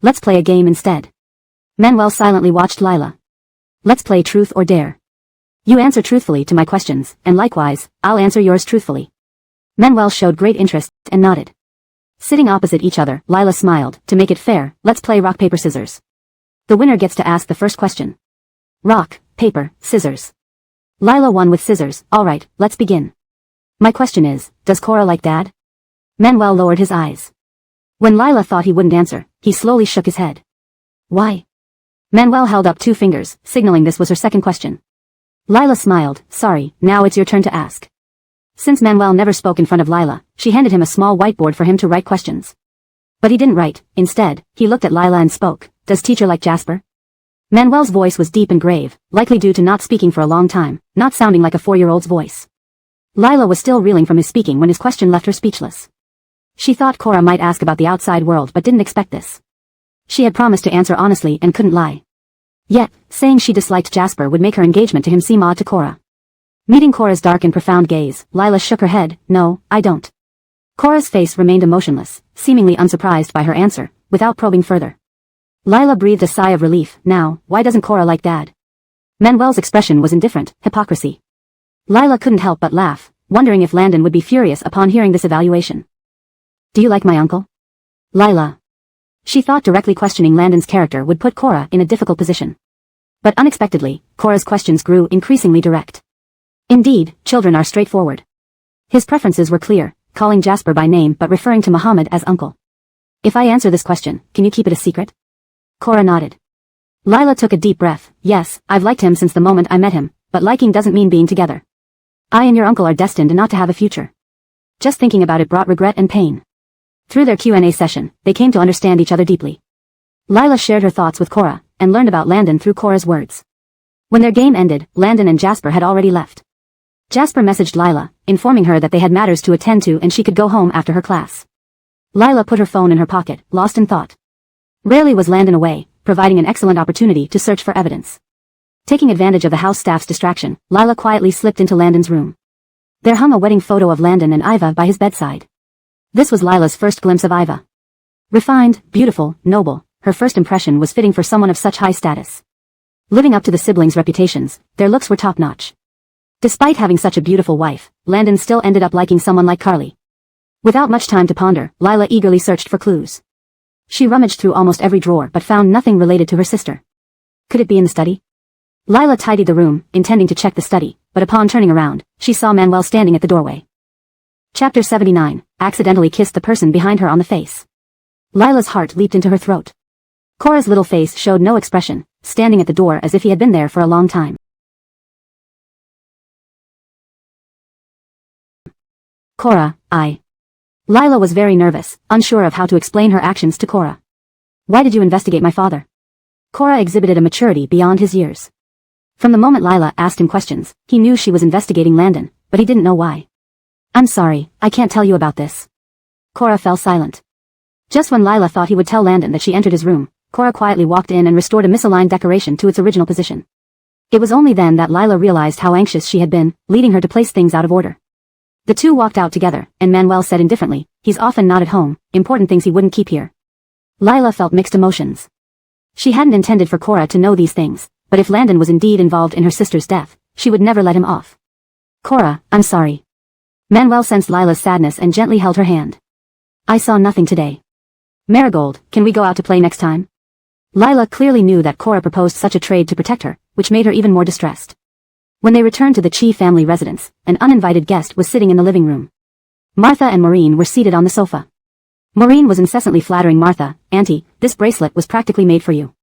Let's play a game instead." Manuel silently watched Lila. "Let's play truth or dare. You answer truthfully to my questions, and likewise, I'll answer yours truthfully." Manuel showed great interest and nodded. Sitting opposite each other, Lila smiled. "To make it fair, let's play rock, paper, scissors. The winner gets to ask the first question." Rock, paper, scissors. Lila won with scissors. "All right, let's begin. My question is, does Cora like Dad?" Manuel lowered his eyes. When Lila thought he wouldn't answer, he slowly shook his head. "Why?" Manuel held up two fingers, signaling this was her second question. Lila smiled. "Sorry, now it's your turn to ask." Since Manuel never spoke in front of Lila, she handed him a small whiteboard for him to write questions. But he didn't write. Instead, he looked at Lila and spoke. "Does teacher like Jasper?" Manuel's voice was deep and grave, likely due to not speaking for a long time, not sounding like a 4-year-old's voice. Lila was still reeling from his speaking when his question left her speechless. She thought Cora might ask about the outside world but didn't expect this. She had promised to answer honestly and couldn't lie. Yet, saying she disliked Jasper would make her engagement to him seem odd to Cora. Meeting Cora's dark and profound gaze, Lila shook her head. "No, I don't." Cora's face remained emotionless, seemingly unsurprised by her answer, without probing further. Lila breathed a sigh of relief. "Now, why doesn't Cora like Dad?" Manuel's expression was indifferent, hypocrisy. Lila couldn't help but laugh. wondering if Landon would be furious upon hearing this evaluation. Do you like my uncle? Lila. She thought directly questioning Landon's character would put Cora in a difficult position. But unexpectedly, Cora's questions grew increasingly direct. Indeed, children are straightforward. His preferences were clear, calling Jasper by name but referring to Muhammad as uncle. If I answer this question, can you keep it a secret? Cora nodded. Lila took a deep breath. Yes, I've liked him since the moment I met him, but liking doesn't mean being together. I and your uncle are destined not to have a future. Just thinking about it brought regret and pain. Through their Q&A session, they came to understand each other deeply. Lila shared her thoughts with Cora, and learned about Landon through Cora's words. When their game ended, Landon and Jasper had already left. Jasper messaged Lila, informing her that they had matters to attend to and she could go home after her class. Lila put her phone in her pocket, lost in thought. Rarely was Landon away, providing an excellent opportunity to search for evidence. Taking advantage of the house staff's distraction, Lila quietly slipped into Landon's room. There hung a wedding photo of Landon and Iva by his bedside. This was Lila's first glimpse of Iva. Refined, beautiful, noble, her first impression was fitting for someone of such high status. Living up to the siblings' reputations, their looks were top-notch. Despite having such a beautiful wife, Landon still ended up liking someone like Carly. Without much time to ponder, Lila eagerly searched for clues. She rummaged through almost every drawer but found nothing related to her sister. Could it be in the study? Lila tidied the room, intending to check the study, but upon turning around, she saw Manuel standing at the doorway. Chapter 79, accidentally kissed the person behind her on the face. Lila's heart leaped into her throat. Cora's little face showed no expression, standing at the door as if he had been there for a long time. Cora, Lila was very nervous, unsure of how to explain her actions to Cora. Why did you investigate my father? Cora exhibited a maturity beyond his years. From the moment Lila asked him questions, he knew she was investigating Landon, but he didn't know why. I'm sorry, I can't tell you about this. Cora fell silent. Just when Lila thought he would tell Landon that she entered his room, Cora quietly walked in and restored a misaligned decoration to its original position. It was only then that Lila realized how anxious she had been, leading her to place things out of order. The two walked out together, and Manuel said indifferently, he's often not at home, important things he wouldn't keep here. Lila felt mixed emotions. She hadn't intended for Cora to know these things, but if Landon was indeed involved in her sister's death, she would never let him off. Cora, I'm sorry. Manuel sensed Lila's sadness and gently held her hand. I saw nothing today. Marigold, can we go out to play next time? Lila clearly knew that Cora proposed such a trade to protect her, which made her even more distressed. When they returned to the Chi family residence, an uninvited guest was sitting in the living room. Martha and Maureen were seated on the sofa. Maureen was incessantly flattering Martha, Auntie, this bracelet was practically made for you.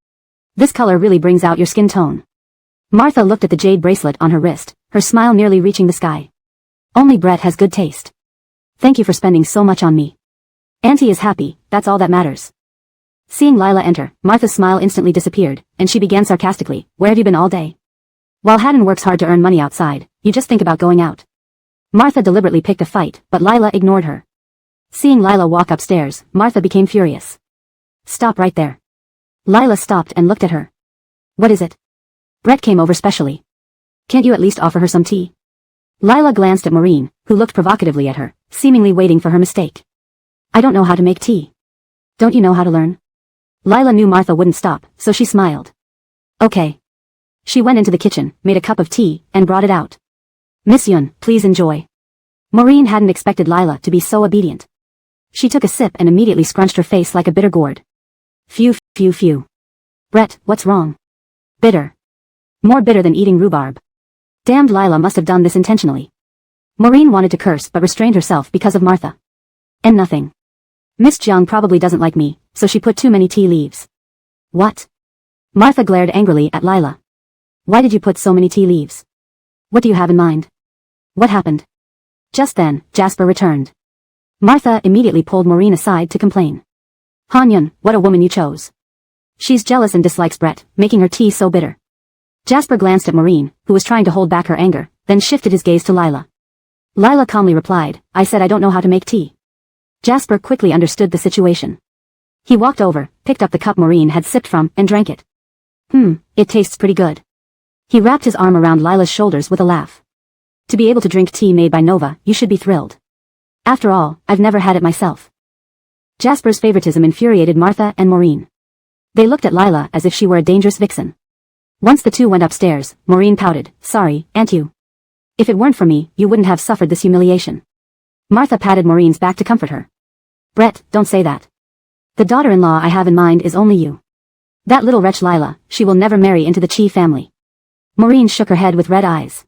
This color really brings out your skin tone. Martha looked at the jade bracelet on her wrist, her smile nearly reaching the sky. Only Brett has good taste. Thank you for spending so much on me. Auntie is happy, that's all that matters. Seeing Lila enter, Martha's smile instantly disappeared, and she began sarcastically, where have you been all day? While Haddon works hard to earn money outside, you just think about going out. Martha deliberately picked a fight, but Lila ignored her. Seeing Lila walk upstairs, Martha became furious. Stop right there. Lila stopped and looked at her. What is it? Brett came over specially. Can't you at least offer her some tea? Lila glanced at Maureen, who looked provocatively at her, seemingly waiting for her mistake. I don't know how to make tea. Don't you know how to learn? Lila knew Martha wouldn't stop, so she smiled. Okay. She went into the kitchen, made a cup of tea, and brought it out. Miss Yun, please enjoy. Maureen hadn't expected Lila to be so obedient. She took a sip and immediately scrunched her face like a bitter gourd. Phew. Brett, what's wrong? Bitter. More bitter than eating rhubarb. Damned, Lila must have done this intentionally. Maureen wanted to curse but restrained herself because of Martha. And nothing. Miss Jiang probably doesn't like me, so she put too many tea leaves. What? Martha glared angrily at Lila. Why did you put so many tea leaves? What do you have in mind? What happened? Just then, Jasper returned. Martha immediately pulled Maureen aside to complain. Hanyun, what a woman you chose. She's jealous and dislikes Brett, making her tea so bitter. Jasper glanced at Maureen, who was trying to hold back her anger, then shifted his gaze to Lila. Lila calmly replied, I said I don't know how to make tea. Jasper quickly understood the situation. He walked over, picked up the cup Maureen had sipped from, and drank it. It tastes pretty good. He wrapped his arm around Lila's shoulders with a laugh. To be able to drink tea made by Nova, you should be thrilled. After all, I've never had it myself. Jasper's favoritism infuriated Martha and Maureen. They looked at Lila as if she were a dangerous vixen. Once the two went upstairs, Maureen pouted, sorry, Aunt Yu. If it weren't for me, you wouldn't have suffered this humiliation. Martha patted Maureen's back to comfort her. Brett, don't say that. The daughter-in-law I have in mind is only you. That little wretch Lila, she will never marry into the Chi family. Maureen shook her head with red eyes.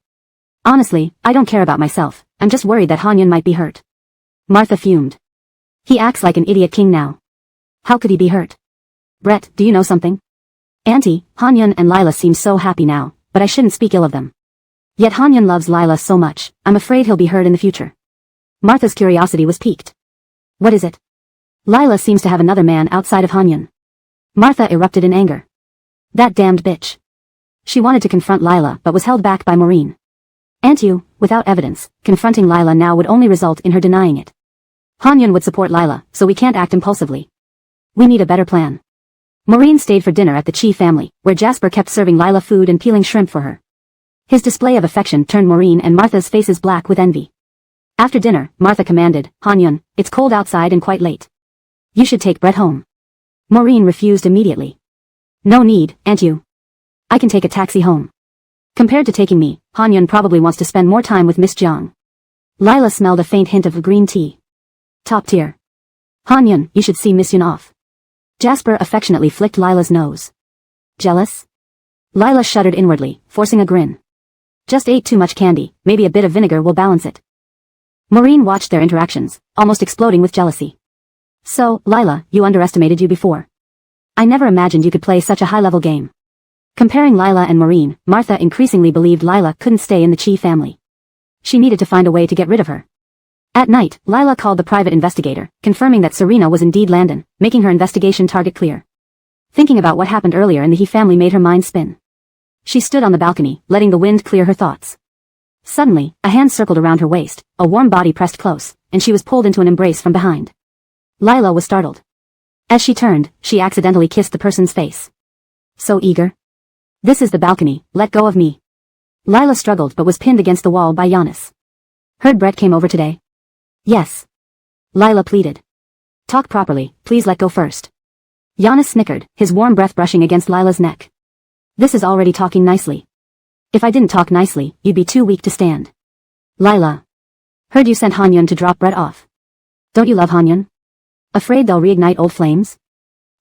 Honestly, I don't care about myself, I'm just worried that Hanyan might be hurt. Martha fumed. He acts like an idiot king now. How could he be hurt? Brett, do you know something? Auntie, Hanyan and Lila seem so happy now, but I shouldn't speak ill of them. Yet Hanyan loves Lila so much, I'm afraid he'll be hurt in the future. Martha's curiosity was piqued. What is it? Lila seems to have another man outside of Hanyan. Martha erupted in anger. That damned bitch. She wanted to confront Lila but was held back by Maureen. Auntie, without evidence, confronting Lila now would only result in her denying it. Hanyan would support Lila, so we can't act impulsively. We need a better plan. Maureen stayed for dinner at the Chi family, where Jasper kept serving Lila food and peeling shrimp for her. His display of affection turned Maureen and Martha's faces black with envy. After dinner, Martha commanded, Hanyan, it's cold outside and quite late. You should take Brett home. Maureen refused immediately. No need, Auntie. I can take a taxi home. Compared to taking me, Hanyan probably wants to spend more time with Miss Jiang. Lila smelled a faint hint of green tea. Top tier. Hanyan, you should see Miss Yun off. Jasper affectionately flicked Lila's nose. Jealous? Lila shuddered inwardly, forcing a grin. Just ate too much candy, maybe a bit of vinegar will balance it. Maureen watched their interactions, almost exploding with jealousy. So, Lila, you underestimated you before. I never imagined you could play such a high-level game. Comparing Lila and Maureen, Martha increasingly believed Lila couldn't stay in the Chi family. She needed to find a way to get rid of her. At night, Lila called the private investigator, confirming that Serena was indeed Landon, making her investigation target clear. Thinking about what happened earlier in the He family made her mind spin. She stood on the balcony, letting the wind clear her thoughts. Suddenly, a hand circled around her waist, a warm body pressed close, and she was pulled into an embrace from behind. Lila was startled. As she turned, she accidentally kissed the person's face. So eager. This is the balcony, let go of me. Lila struggled but was pinned against the wall by Giannis. Heard Brett came over today? Yes. Lila pleaded. Talk properly, please let go first. Giannis snickered, his warm breath brushing against Lila's neck. This is already talking nicely. If I didn't talk nicely, you'd be too weak to stand. Lila. Heard you sent Hanyan to drop Brett off. Don't you love Hanyan? Afraid they'll reignite old flames?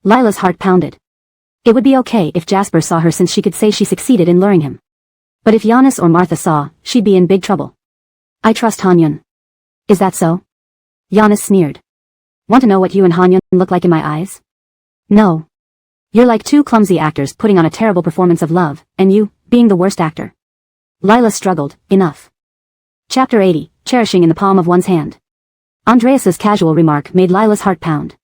Lila's heart pounded. It would be okay if Jasper saw her since she could say she succeeded in luring him. But if Giannis or Martha saw, she'd be in big trouble. I trust Hanyan. Is that so? Giannis sneered. Want to know what you and Hanyan look like in my eyes? No. You're like two clumsy actors putting on a terrible performance of love, and you, being the worst actor. Lila struggled, enough. Chapter 80, Cherishing in the Palm of One's Hand. Andreas's casual remark made Lila's heart pound.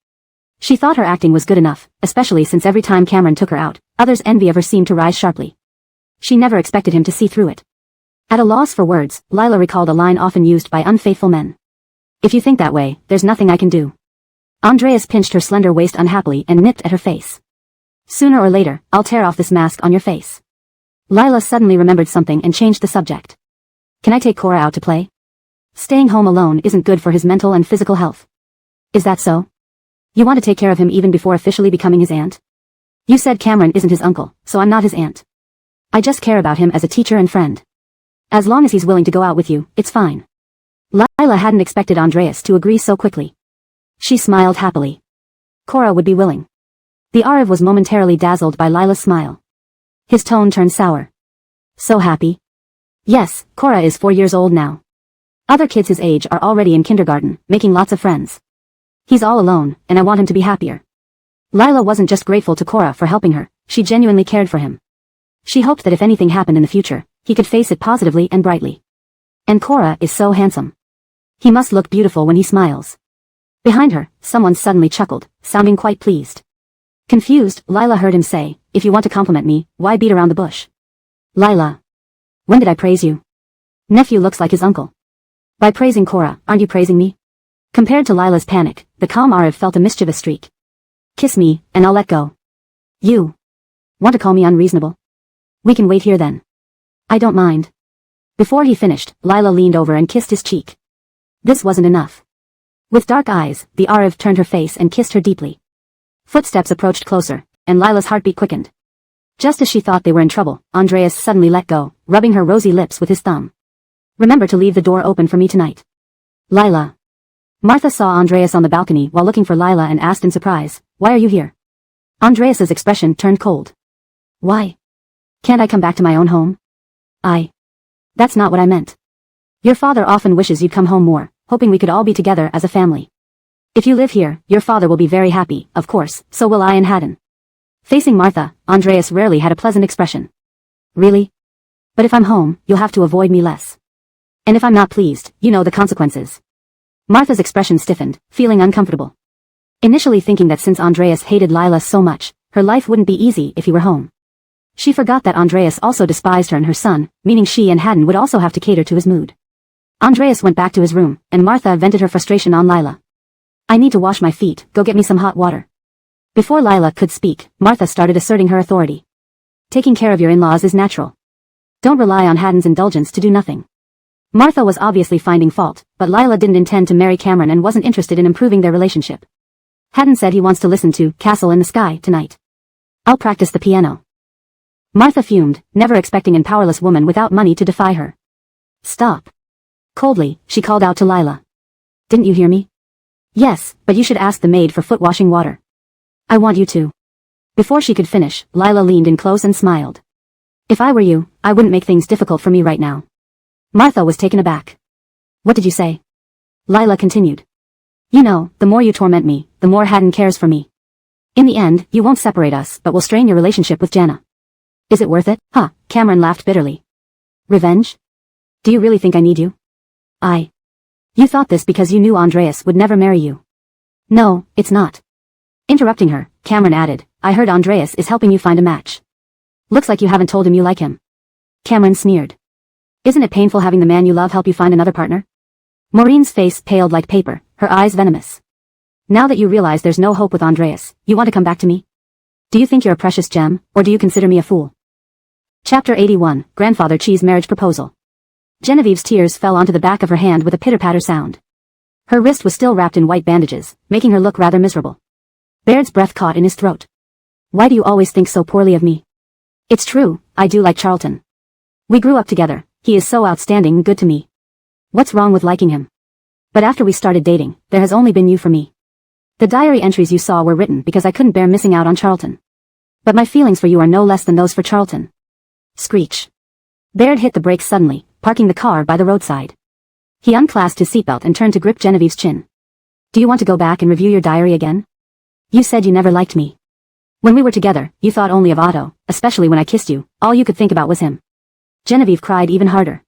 She thought her acting was good enough, especially since every time Cameron took her out, others' envy of her seemed to rise sharply. She never expected him to see through it. At a loss for words, Lila recalled a line often used by unfaithful men. If you think that way, there's nothing I can do. Andreas pinched her slender waist unhappily and nipped at her face. Sooner or later, I'll tear off this mask on your face. Lila suddenly remembered something and changed the subject. Can I take Cora out to play? Staying home alone isn't good for his mental and physical health. Is that so? You want to take care of him even before officially becoming his aunt? You said Cameron isn't his uncle, so I'm not his aunt. I just care about him as a teacher and friend. As long as he's willing to go out with you, it's fine. Lila hadn't expected Andreas to agree so quickly. She smiled happily. Cora would be willing. The Arv was momentarily dazzled by Lila's smile. His tone turned sour. So happy. Yes, Cora is 4 years old now. Other kids his age are already in kindergarten, making lots of friends. He's all alone, and I want him to be happier. Lila wasn't just grateful to Cora for helping her, she genuinely cared for him. She hoped that if anything happened in the future, he could face it positively and brightly. And Cora is so handsome. He must look beautiful when he smiles. Behind her, someone suddenly chuckled, sounding quite pleased. Confused, Lila heard him say, if you want to compliment me, why beat around the bush? Lila. When did I praise you? Nephew looks like his uncle. By praising Cora, aren't you praising me? Compared to Lila's panic, the calm Arv felt a mischievous streak. Kiss me, and I'll let go. You. Want to call me unreasonable? We can wait here then. I don't mind. Before he finished, Lila leaned over and kissed his cheek. This wasn't enough. With dark eyes, the Arv turned her face and kissed her deeply. Footsteps approached closer, and Lila's heartbeat quickened. Just as she thought they were in trouble, Andreas suddenly let go, rubbing her rosy lips with his thumb. Remember to leave the door open for me tonight. Lila. Martha saw Andreas on the balcony while looking for Lila and asked in surprise, "Why are you here?" Andreas's expression turned cold. "Why? Can't I come back to my own home?" That's not what I meant. Your father often wishes you'd come home more, hoping we could all be together as a family. If you live here, your father will be very happy, of course, so will I and Haddon." Facing Martha, Andreas rarely had a pleasant expression. "Really? But if I'm home, you'll have to avoid me less. And if I'm not pleased, you know the consequences." Martha's expression stiffened, feeling uncomfortable. Initially thinking that since Andreas hated Lila so much, her life wouldn't be easy if he were home. She forgot that Andreas also despised her and her son, meaning she and Haddon would also have to cater to his mood. Andreas went back to his room, and Martha vented her frustration on Lila. "I need to wash my feet, go get me some hot water." Before Lila could speak, Martha started asserting her authority. "Taking care of your in-laws is natural. Don't rely on Haddon's indulgence to do nothing." Martha was obviously finding fault, but Lila didn't intend to marry Cameron and wasn't interested in improving their relationship. Haddon said he wants to listen to Castle in the Sky tonight. "I'll practice the piano." Martha fumed, never expecting a powerless woman without money to defy her. "Stop." Coldly, she called out to Lila. "Didn't you hear me?" "Yes, but you should ask the maid for foot-washing water." "I want you to." Before she could finish, Lila leaned in close and smiled. "If I were you, I wouldn't make things difficult for me right now." Martha was taken aback. "What did you say?" Lila continued. "You know, the more you torment me, the more Haddon cares for me. In the end, you won't separate us, but will strain your relationship with Jana. Is it worth it?" "Huh," Cameron laughed bitterly. "Revenge? Do you really think I need you?" You thought this because you knew Andreas would never marry you." "No, it's not." Interrupting her, Cameron added, "I heard Andreas is helping you find a match. Looks like you haven't told him you like him." Cameron sneered. "Isn't it painful having the man you love help you find another partner?" Maureen's face paled like paper, her eyes venomous. "Now that you realize there's no hope with Andreas, you want to come back to me? Do you think you're a precious gem, or do you consider me a fool?" Chapter 81, Grandfather Chi's Marriage Proposal. Genevieve's tears fell onto the back of her hand with a pitter-patter sound. Her wrist was still wrapped in white bandages, making her look rather miserable. Baird's breath caught in his throat. "Why do you always think so poorly of me?" "It's true, I do like Charlton. We grew up together, he is so outstanding and good to me. What's wrong with liking him? But after we started dating, there has only been you for me. The diary entries you saw were written because I couldn't bear missing out on Charlton. But my feelings for you are no less than those for Charlton." Screech. Baird hit the brakes suddenly, parking the car by the roadside. He unclasped his seatbelt and turned to grip Genevieve's chin. "Do you want to go back and review your diary again? You said you never liked me. When we were together, you thought only of Otto, especially when I kissed you, all you could think about was him." Genevieve cried even harder.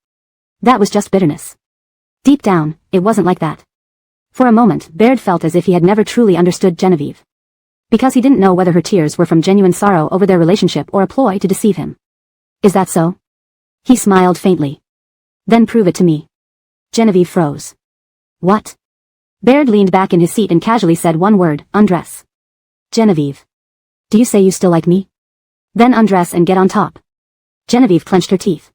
That was just bitterness. Deep down, it wasn't like that. For a moment, Baird felt as if he had never truly understood Genevieve. Because he didn't know whether her tears were from genuine sorrow over their relationship or a ploy to deceive him. "Is that so?" He smiled faintly. "Then prove it to me." Genevieve froze. "What?" Baird leaned back in his seat and casually said one word, "Undress." "Genevieve. Do you say you still like me? Then undress and get on top." Genevieve clenched her teeth.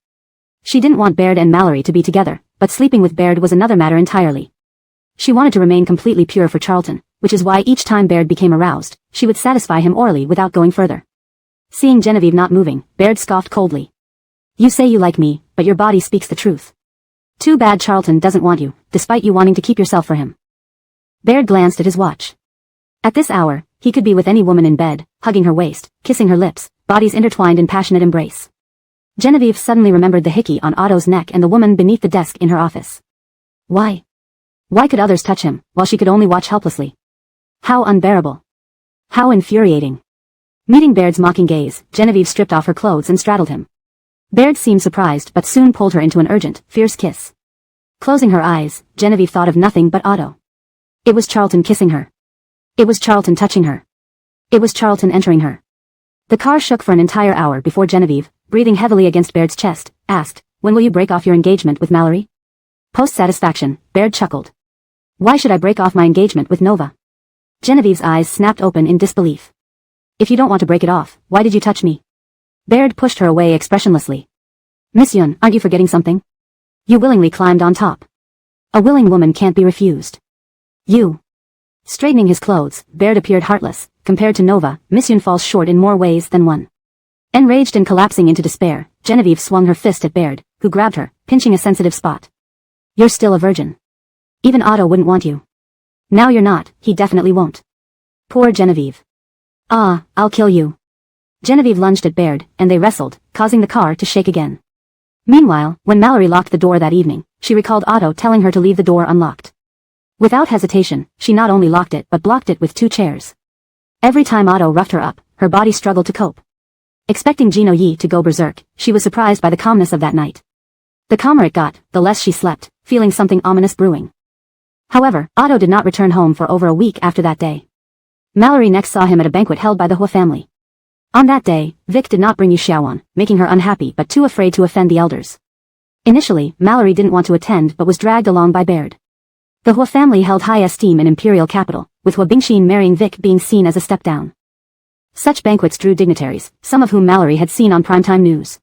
She didn't want Baird and Mallory to be together, but sleeping with Baird was another matter entirely. She wanted to remain completely pure for Charlton, which is why each time Baird became aroused, she would satisfy him orally without going further. Seeing Genevieve not moving, Baird scoffed coldly. "You say you like me, but your body speaks the truth. Too bad Charlton doesn't want you, despite you wanting to keep yourself for him." Baird glanced at his watch. At this hour, he could be with any woman in bed, hugging her waist, kissing her lips, bodies intertwined in passionate embrace. Genevieve suddenly remembered the hickey on Otto's neck and the woman beneath the desk in her office. Why? Why could others touch him, while she could only watch helplessly? How unbearable. How infuriating. Meeting Baird's mocking gaze, Genevieve stripped off her clothes and straddled him. Baird seemed surprised but soon pulled her into an urgent, fierce kiss. Closing her eyes, Genevieve thought of nothing but Otto. It was Charlton kissing her. It was Charlton touching her. It was Charlton entering her. The car shook for an entire hour before Genevieve, breathing heavily against Baird's chest, asked, "When will you break off your engagement with Mallory?" Post-satisfaction, Baird chuckled. "Why should I break off my engagement with Nova?" Genevieve's eyes snapped open in disbelief. "If you don't want to break it off, why did you touch me?" Baird pushed her away expressionlessly. "Miss Yun, aren't you forgetting something? You willingly climbed on top. A willing woman can't be refused. You." Straightening his clothes, Baird appeared heartless. Compared to Nova, Miss Yun falls short in more ways than one. Enraged and collapsing into despair, Genevieve swung her fist at Baird, who who grabbed her, pinching a sensitive spot. You're still a virgin. Even Otto wouldn't want you. Now you're not, he definitely won't. Poor Genevieve. Ah, I'll kill you. Genevieve lunged at Baird, and they wrestled, causing the car to shake again. Meanwhile, when Mallory locked the door that evening, she recalled Otto telling her to leave the door unlocked. Without hesitation, she not only locked it but blocked it with 2 chairs. Every time Otto roughed her up, her body struggled to cope. Expecting Gino Yi to go berserk, she was surprised by the calmness of that night. The calmer it got, the less she slept, feeling something ominous brewing. However, Otto did not return home for over a week after that day. Mallory next saw him at a banquet held by the He family. On that day, Vic did not bring Yu Xiaoan, making her unhappy but too afraid to offend the elders. Initially, Mallory didn't want to attend but was dragged along by Baird. The He family held high esteem in imperial capital, with He Bingxin marrying Vic being seen as a step down. Such banquets drew dignitaries, some of whom Mallory had seen on primetime news.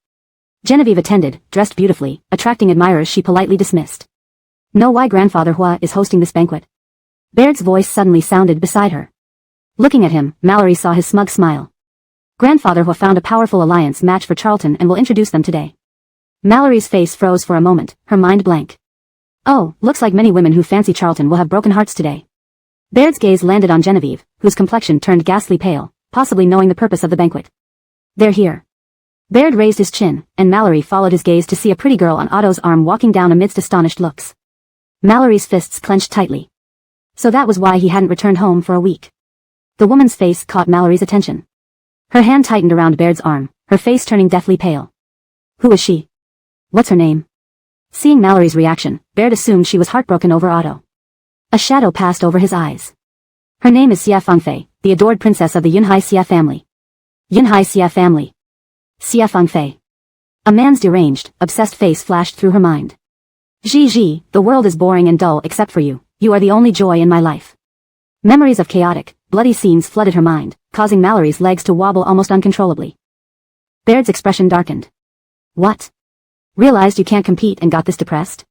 Genevieve attended, dressed beautifully, attracting admirers she politely dismissed. Know why Grandfather He is hosting this banquet? Baird's voice suddenly sounded beside her. Looking at him, Mallory saw his smug smile. Grandfather He found a powerful alliance match for Charlton and will introduce them today. Mallory's face froze for a moment, her mind blank. Oh, looks like many women who fancy Charlton will have broken hearts today. Baird's gaze landed on Genevieve, whose complexion turned ghastly pale, possibly knowing the purpose of the banquet. They're here. Baird raised his chin, and Mallory followed his gaze to see a pretty girl on Otto's arm walking down amidst astonished looks. Mallory's fists clenched tightly. So that was why he hadn't returned home for a week. The woman's face caught Mallory's attention. Her hand tightened around Baird's arm, her face turning deathly pale. Who is she? What's her name? Seeing Mallory's reaction, Baird assumed she was heartbroken over Otto. A shadow passed over his eyes. Her name is Xia Fengfei, the adored princess of the Yunhai Xia family. Yunhai Xia family. Xia Fengfei. A man's deranged, obsessed face flashed through her mind. Ji, the world is boring and dull except for you. You are the only joy in my life. Memories of chaotic, bloody scenes flooded her mind, causing Mallory's legs to wobble almost uncontrollably. Baird's expression darkened. What? Realized you can't compete and got this depressed?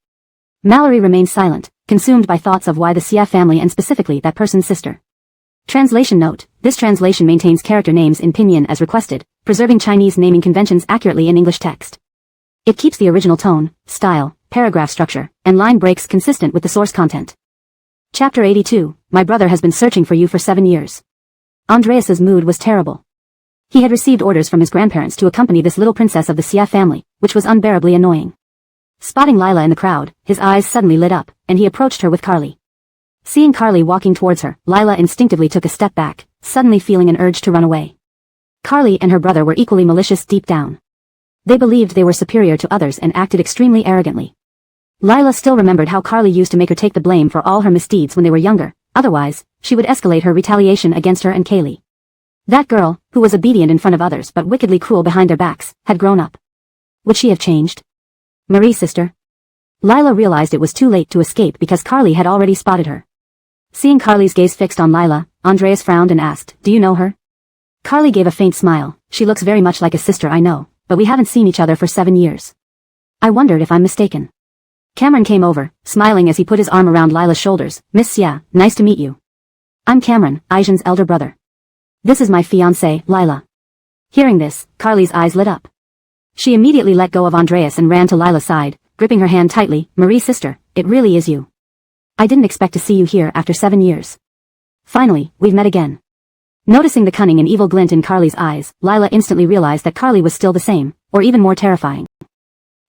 Mallory remained silent, consumed by thoughts of why the Xia family and specifically that person's sister. Translation note, this translation maintains character names in pinyin as requested, preserving Chinese naming conventions accurately in English text. It keeps the original tone, style, paragraph structure, and line breaks consistent with the source content. Chapter 82, My brother has been searching for you for 7 years. Andreas's mood was terrible. He had received orders from his grandparents to accompany this little princess of the Xia family, which was unbearably annoying. Spotting Lila in the crowd, his eyes suddenly lit up, and he approached her with Carly. Seeing Carly walking towards her, Lila instinctively took a step back, suddenly feeling an urge to run away. Carly and her brother were equally malicious deep down. They believed they were superior to others and acted extremely arrogantly. Lila still remembered how Carly used to make her take the blame for all her misdeeds when they were younger, otherwise, she would escalate her retaliation against her and Kaylee. That girl, who was obedient in front of others but wickedly cruel behind their backs, had grown up. Would she have changed? Marie's sister? Lila realized it was too late to escape because Carly had already spotted her. Seeing Carly's gaze fixed on Lila, Andreas frowned and asked, Do you know her? Carly gave a faint smile. She looks very much like a sister I know, but we haven't seen each other for 7 years. I wondered if I'm mistaken. Cameron came over, smiling as he put his arm around Lila's shoulders. Miss Xia, nice to meet you. I'm Cameron, Aijan's elder brother. This is my fiancée, Lila. Hearing this, Carly's eyes lit up. She immediately let go of Andreas and ran to Lila's side, gripping her hand tightly. Marie's sister, it really is you. I didn't expect to see you here after 7 years. Finally, we've met again. Noticing the cunning and evil glint in Carly's eyes, Lila instantly realized that Carly was still the same, or even more terrifying.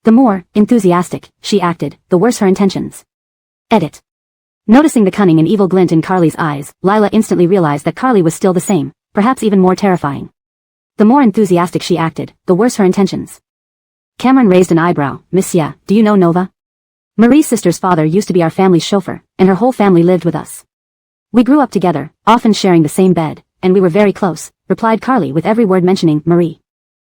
The more enthusiastic she acted, the worse her intentions. Edit. Noticing the cunning and evil glint in Carly's eyes, Lila instantly realized that Carly was still the same, perhaps even more terrifying. The more enthusiastic she acted, the worse her intentions. Cameron raised an eyebrow. Miss Xia, do you know Nova? Marie's sister's father used to be our family's chauffeur, and her whole family lived with us. We grew up together, often sharing the same bed, and we were very close, replied Carly with every word mentioning Marie.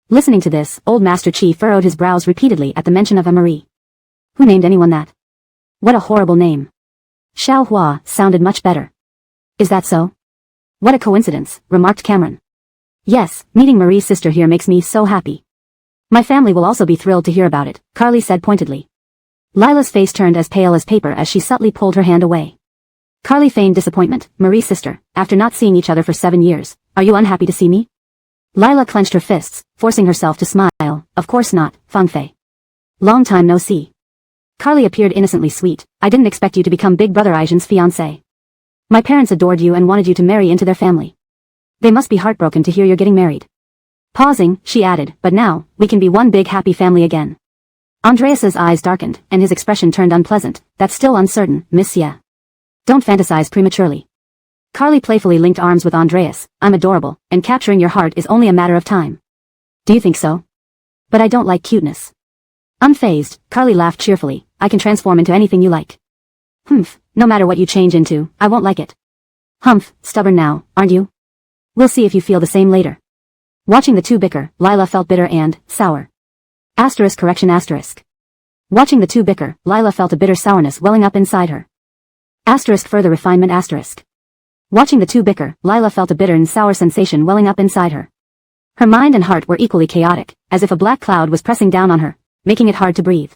Listening to this, old Master Chi furrowed his brows repeatedly at the mention of a Marie. Who named anyone that? What a horrible name. Xiao Hua sounded much better. Is that so? What a coincidence, remarked Cameron. Yes, meeting Marie's sister here makes me so happy. My family will also be thrilled to hear about it, Carly said pointedly. Lila's face turned as pale as paper as she subtly pulled her hand away. Carly feigned disappointment. Marie's sister, after not seeing each other for 7 years, are you unhappy to see me? Lila clenched her fists, forcing herself to smile. Of course not, Fengfei. Long time no see. Carly appeared innocently sweet. I didn't expect you to become Big Brother Aijen's fiancé. My parents adored you and wanted you to marry into their family. They must be heartbroken to hear you're getting married. Pausing, she added, but now, we can be one big happy family again. Andreas's eyes darkened, and his expression turned unpleasant. That's still uncertain, Miss Ye. Don't fantasize prematurely. Carly playfully linked arms with Andreas. I'm adorable, and capturing your heart is only a matter of time. Do you think so? But I don't like cuteness. Unfazed, Carly laughed cheerfully. I can transform into anything you like. Humph, no matter what you change into, I won't like it. Humph, stubborn now, aren't you? We'll see if you feel the same later. Watching the two bicker, Lila felt bitter and sour. Asterisk. Watching the two bicker, Lila felt a bitter sourness welling up inside her. Further refinement. Watching the two bicker, Lila felt a bitter and sour sensation welling up inside her. Her mind and heart were equally chaotic, as if a black cloud was pressing down on her, making it hard to breathe.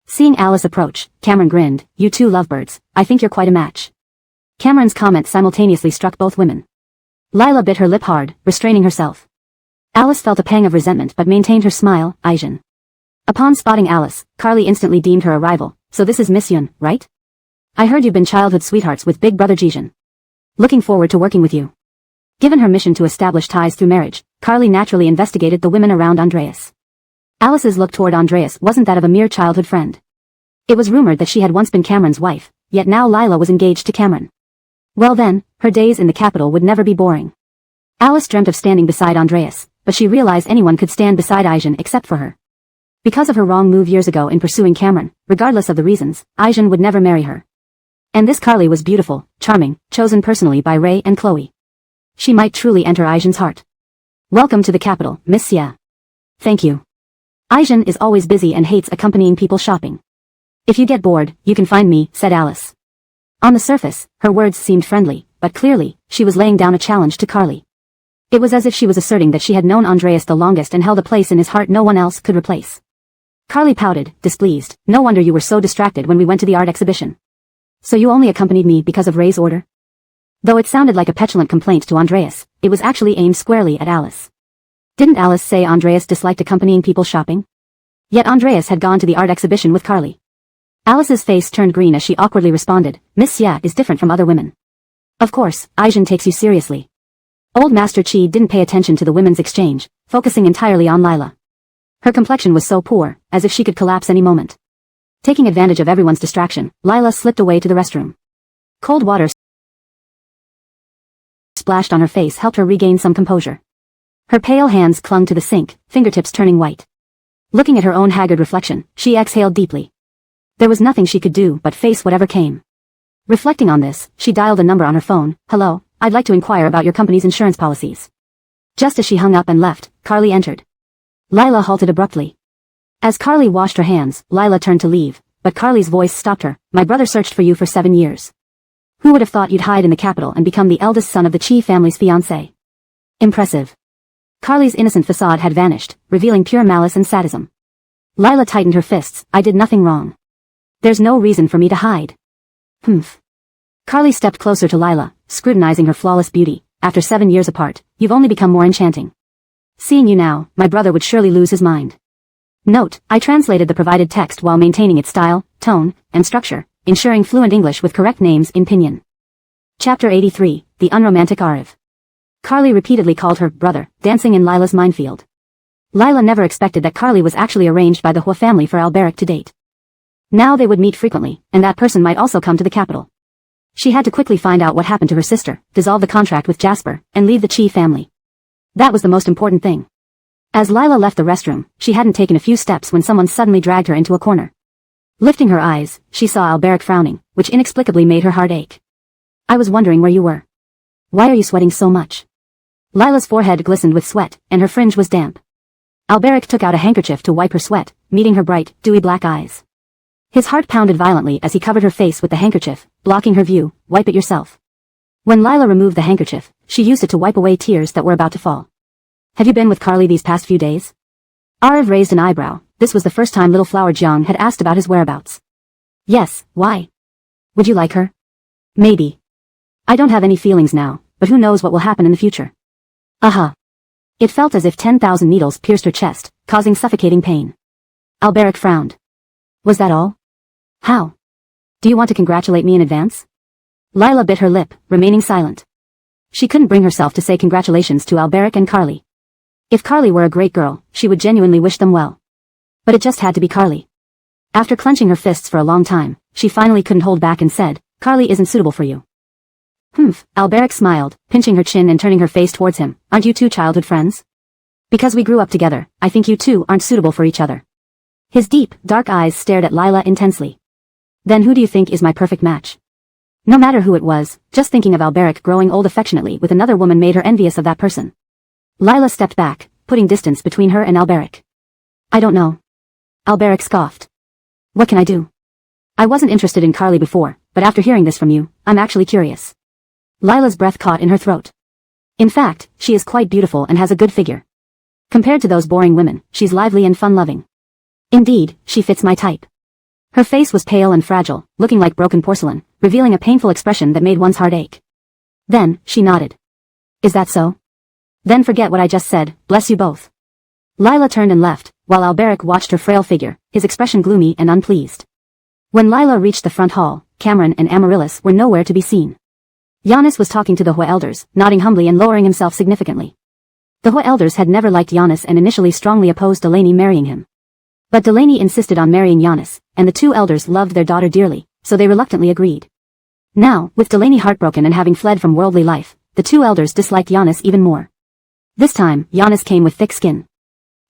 Seeing Alice approach, Cameron grinned. You two lovebirds, I think you're quite a match. Cameron's comment simultaneously struck both women. Lila bit her lip hard, restraining herself. Alice felt a pang of resentment but maintained her smile. Aijen. Upon spotting Alice, Carly instantly deemed her a rival. So this is Miss Yun, right? I heard you've been childhood sweethearts with Big Brother Jigen. Looking forward to working with you. Given her mission to establish ties through marriage, Carly naturally investigated the women around Andreas. Alice's look toward Andreas wasn't that of a mere childhood friend. It was rumored that she had once been Cameron's wife, yet now Lila was engaged to Cameron. Well then, her days in the capital would never be boring. Alice dreamt of standing beside Andreas, but she realized anyone could stand beside Aijen except for her. Because of her wrong move years ago in pursuing Cameron, regardless of the reasons, Aijen would never marry her. And this Carly was beautiful, charming, chosen personally by Ray and Chloe. She might truly enter Aijen's heart. Welcome to the capital, Miss Ye. Thank you. Aijen is always busy and hates accompanying people shopping. If you get bored, you can find me, said Alice. On the surface, her words seemed friendly, but clearly, she was laying down a challenge to Carly. It was as if she was asserting that she had known Andreas the longest and held a place in his heart no one else could replace. Carly pouted, displeased. No wonder you were so distracted when we went to the art exhibition. So you only accompanied me because of Ray's order? Though it sounded like a petulant complaint to Andreas, it was actually aimed squarely at Alice. Didn't Alice say Andreas disliked accompanying people shopping? Yet Andreas had gone to the art exhibition with Carly. Alice's face turned green as she awkwardly responded, Miss Ye is different from other women. Of course, Aijen takes you seriously. Old Master Chi didn't pay attention to the women's exchange, focusing entirely on Lila. Her complexion was so poor, as if she could collapse any moment. Taking advantage of everyone's distraction, Lila slipped away to the restroom. Cold water splashed on her face helped her regain some composure. Her pale hands clung to the sink, fingertips turning white. Looking at her own haggard reflection, she exhaled deeply. There was nothing she could do but face whatever came. Reflecting on this, she dialed a number on her phone. Hello, I'd like to inquire about your company's insurance policies. Just as she hung up and left, Carly entered. Lila halted abruptly. As Carly washed her hands, Lila turned to leave, but Carly's voice stopped her. My brother searched for you for 7 years. Who would have thought you'd hide in the capital and become the eldest son of the Chi family's fiancé? Impressive. Carly's innocent facade had vanished, revealing pure malice and sadism. Lila tightened her fists. I did nothing wrong. There's no reason for me to hide. Humph. Carly stepped closer to Lila, scrutinizing her flawless beauty. After 7 years apart, you've only become more enchanting. Seeing you now, my brother would surely lose his mind. Note, I translated the provided text while maintaining its style, tone, and structure, ensuring fluent English with correct names in pinyin. Chapter 83, The Unromantic Ariv. Carly repeatedly called her brother, dancing in Lila's minefield. Lila never expected that Carly was actually arranged by the He family for Alberic to date. Now they would meet frequently, and that person might also come to the capital. She had to quickly find out what happened to her sister, dissolve the contract with Jasper, and leave the Chi family. That was the most important thing. As Lila left the restroom, she hadn't taken a few steps when someone suddenly dragged her into a corner. Lifting her eyes, she saw Alberic frowning, which inexplicably made her heart ache. I was wondering where you were. Why are you sweating so much? Lila's forehead glistened with sweat, and her fringe was damp. Alberic took out a handkerchief to wipe her sweat, meeting her bright, dewy black eyes. His heart pounded violently as he covered her face with the handkerchief, blocking her view. Wipe it yourself. When Lila removed the handkerchief, she used it to wipe away tears that were about to fall. Have you been with Carly these past few days? Ariv raised an eyebrow. This was the first time Little Flower Jiang had asked about his whereabouts. Yes, why? Would you like her? Maybe. I don't have any feelings now, but who knows what will happen in the future. It felt as if 10,000 needles pierced her chest, causing suffocating pain. Alberic frowned. Was that all? How? Do you want to congratulate me in advance? Lila bit her lip, remaining silent. She couldn't bring herself to say congratulations to Alberic and Carly. If Carly were a great girl, she would genuinely wish them well. But it just had to be Carly. After clenching her fists for a long time, she finally couldn't hold back and said, Carly isn't suitable for you. Humph, Alberic smiled, pinching her chin and turning her face towards him. Aren't you two childhood friends? Because we grew up together, I think you two aren't suitable for each other. His deep, dark eyes stared at Lila intensely. Then who do you think is my perfect match? No matter who it was, just thinking of Alberic growing old affectionately with another woman made her envious of that person. Lila stepped back, putting distance between her and Alberic. I don't know. Alberic scoffed. What can I do? I wasn't interested in Carly before, but after hearing this from you, I'm actually curious. Lila's breath caught in her throat. In fact, she is quite beautiful and has a good figure. Compared to those boring women, she's lively and fun-loving. Indeed, she fits my type. Her face was pale and fragile, looking like broken porcelain, revealing a painful expression that made one's heart ache. Then, she nodded. Is that so? Then forget what I just said, bless you both. Lila turned and left, while Alberic watched her frail figure, his expression gloomy and unpleased. When Lila reached the front hall, Cameron and Amaryllis were nowhere to be seen. Giannis was talking to the He elders, nodding humbly and lowering himself significantly. The He elders had never liked Giannis and initially strongly opposed Delaney marrying him. But Delaney insisted on marrying Giannis, and the two elders loved their daughter dearly, so they reluctantly agreed. Now, with Delaney heartbroken and having fled from worldly life, the two elders disliked Giannis even more. This time, Giannis came with thick skin.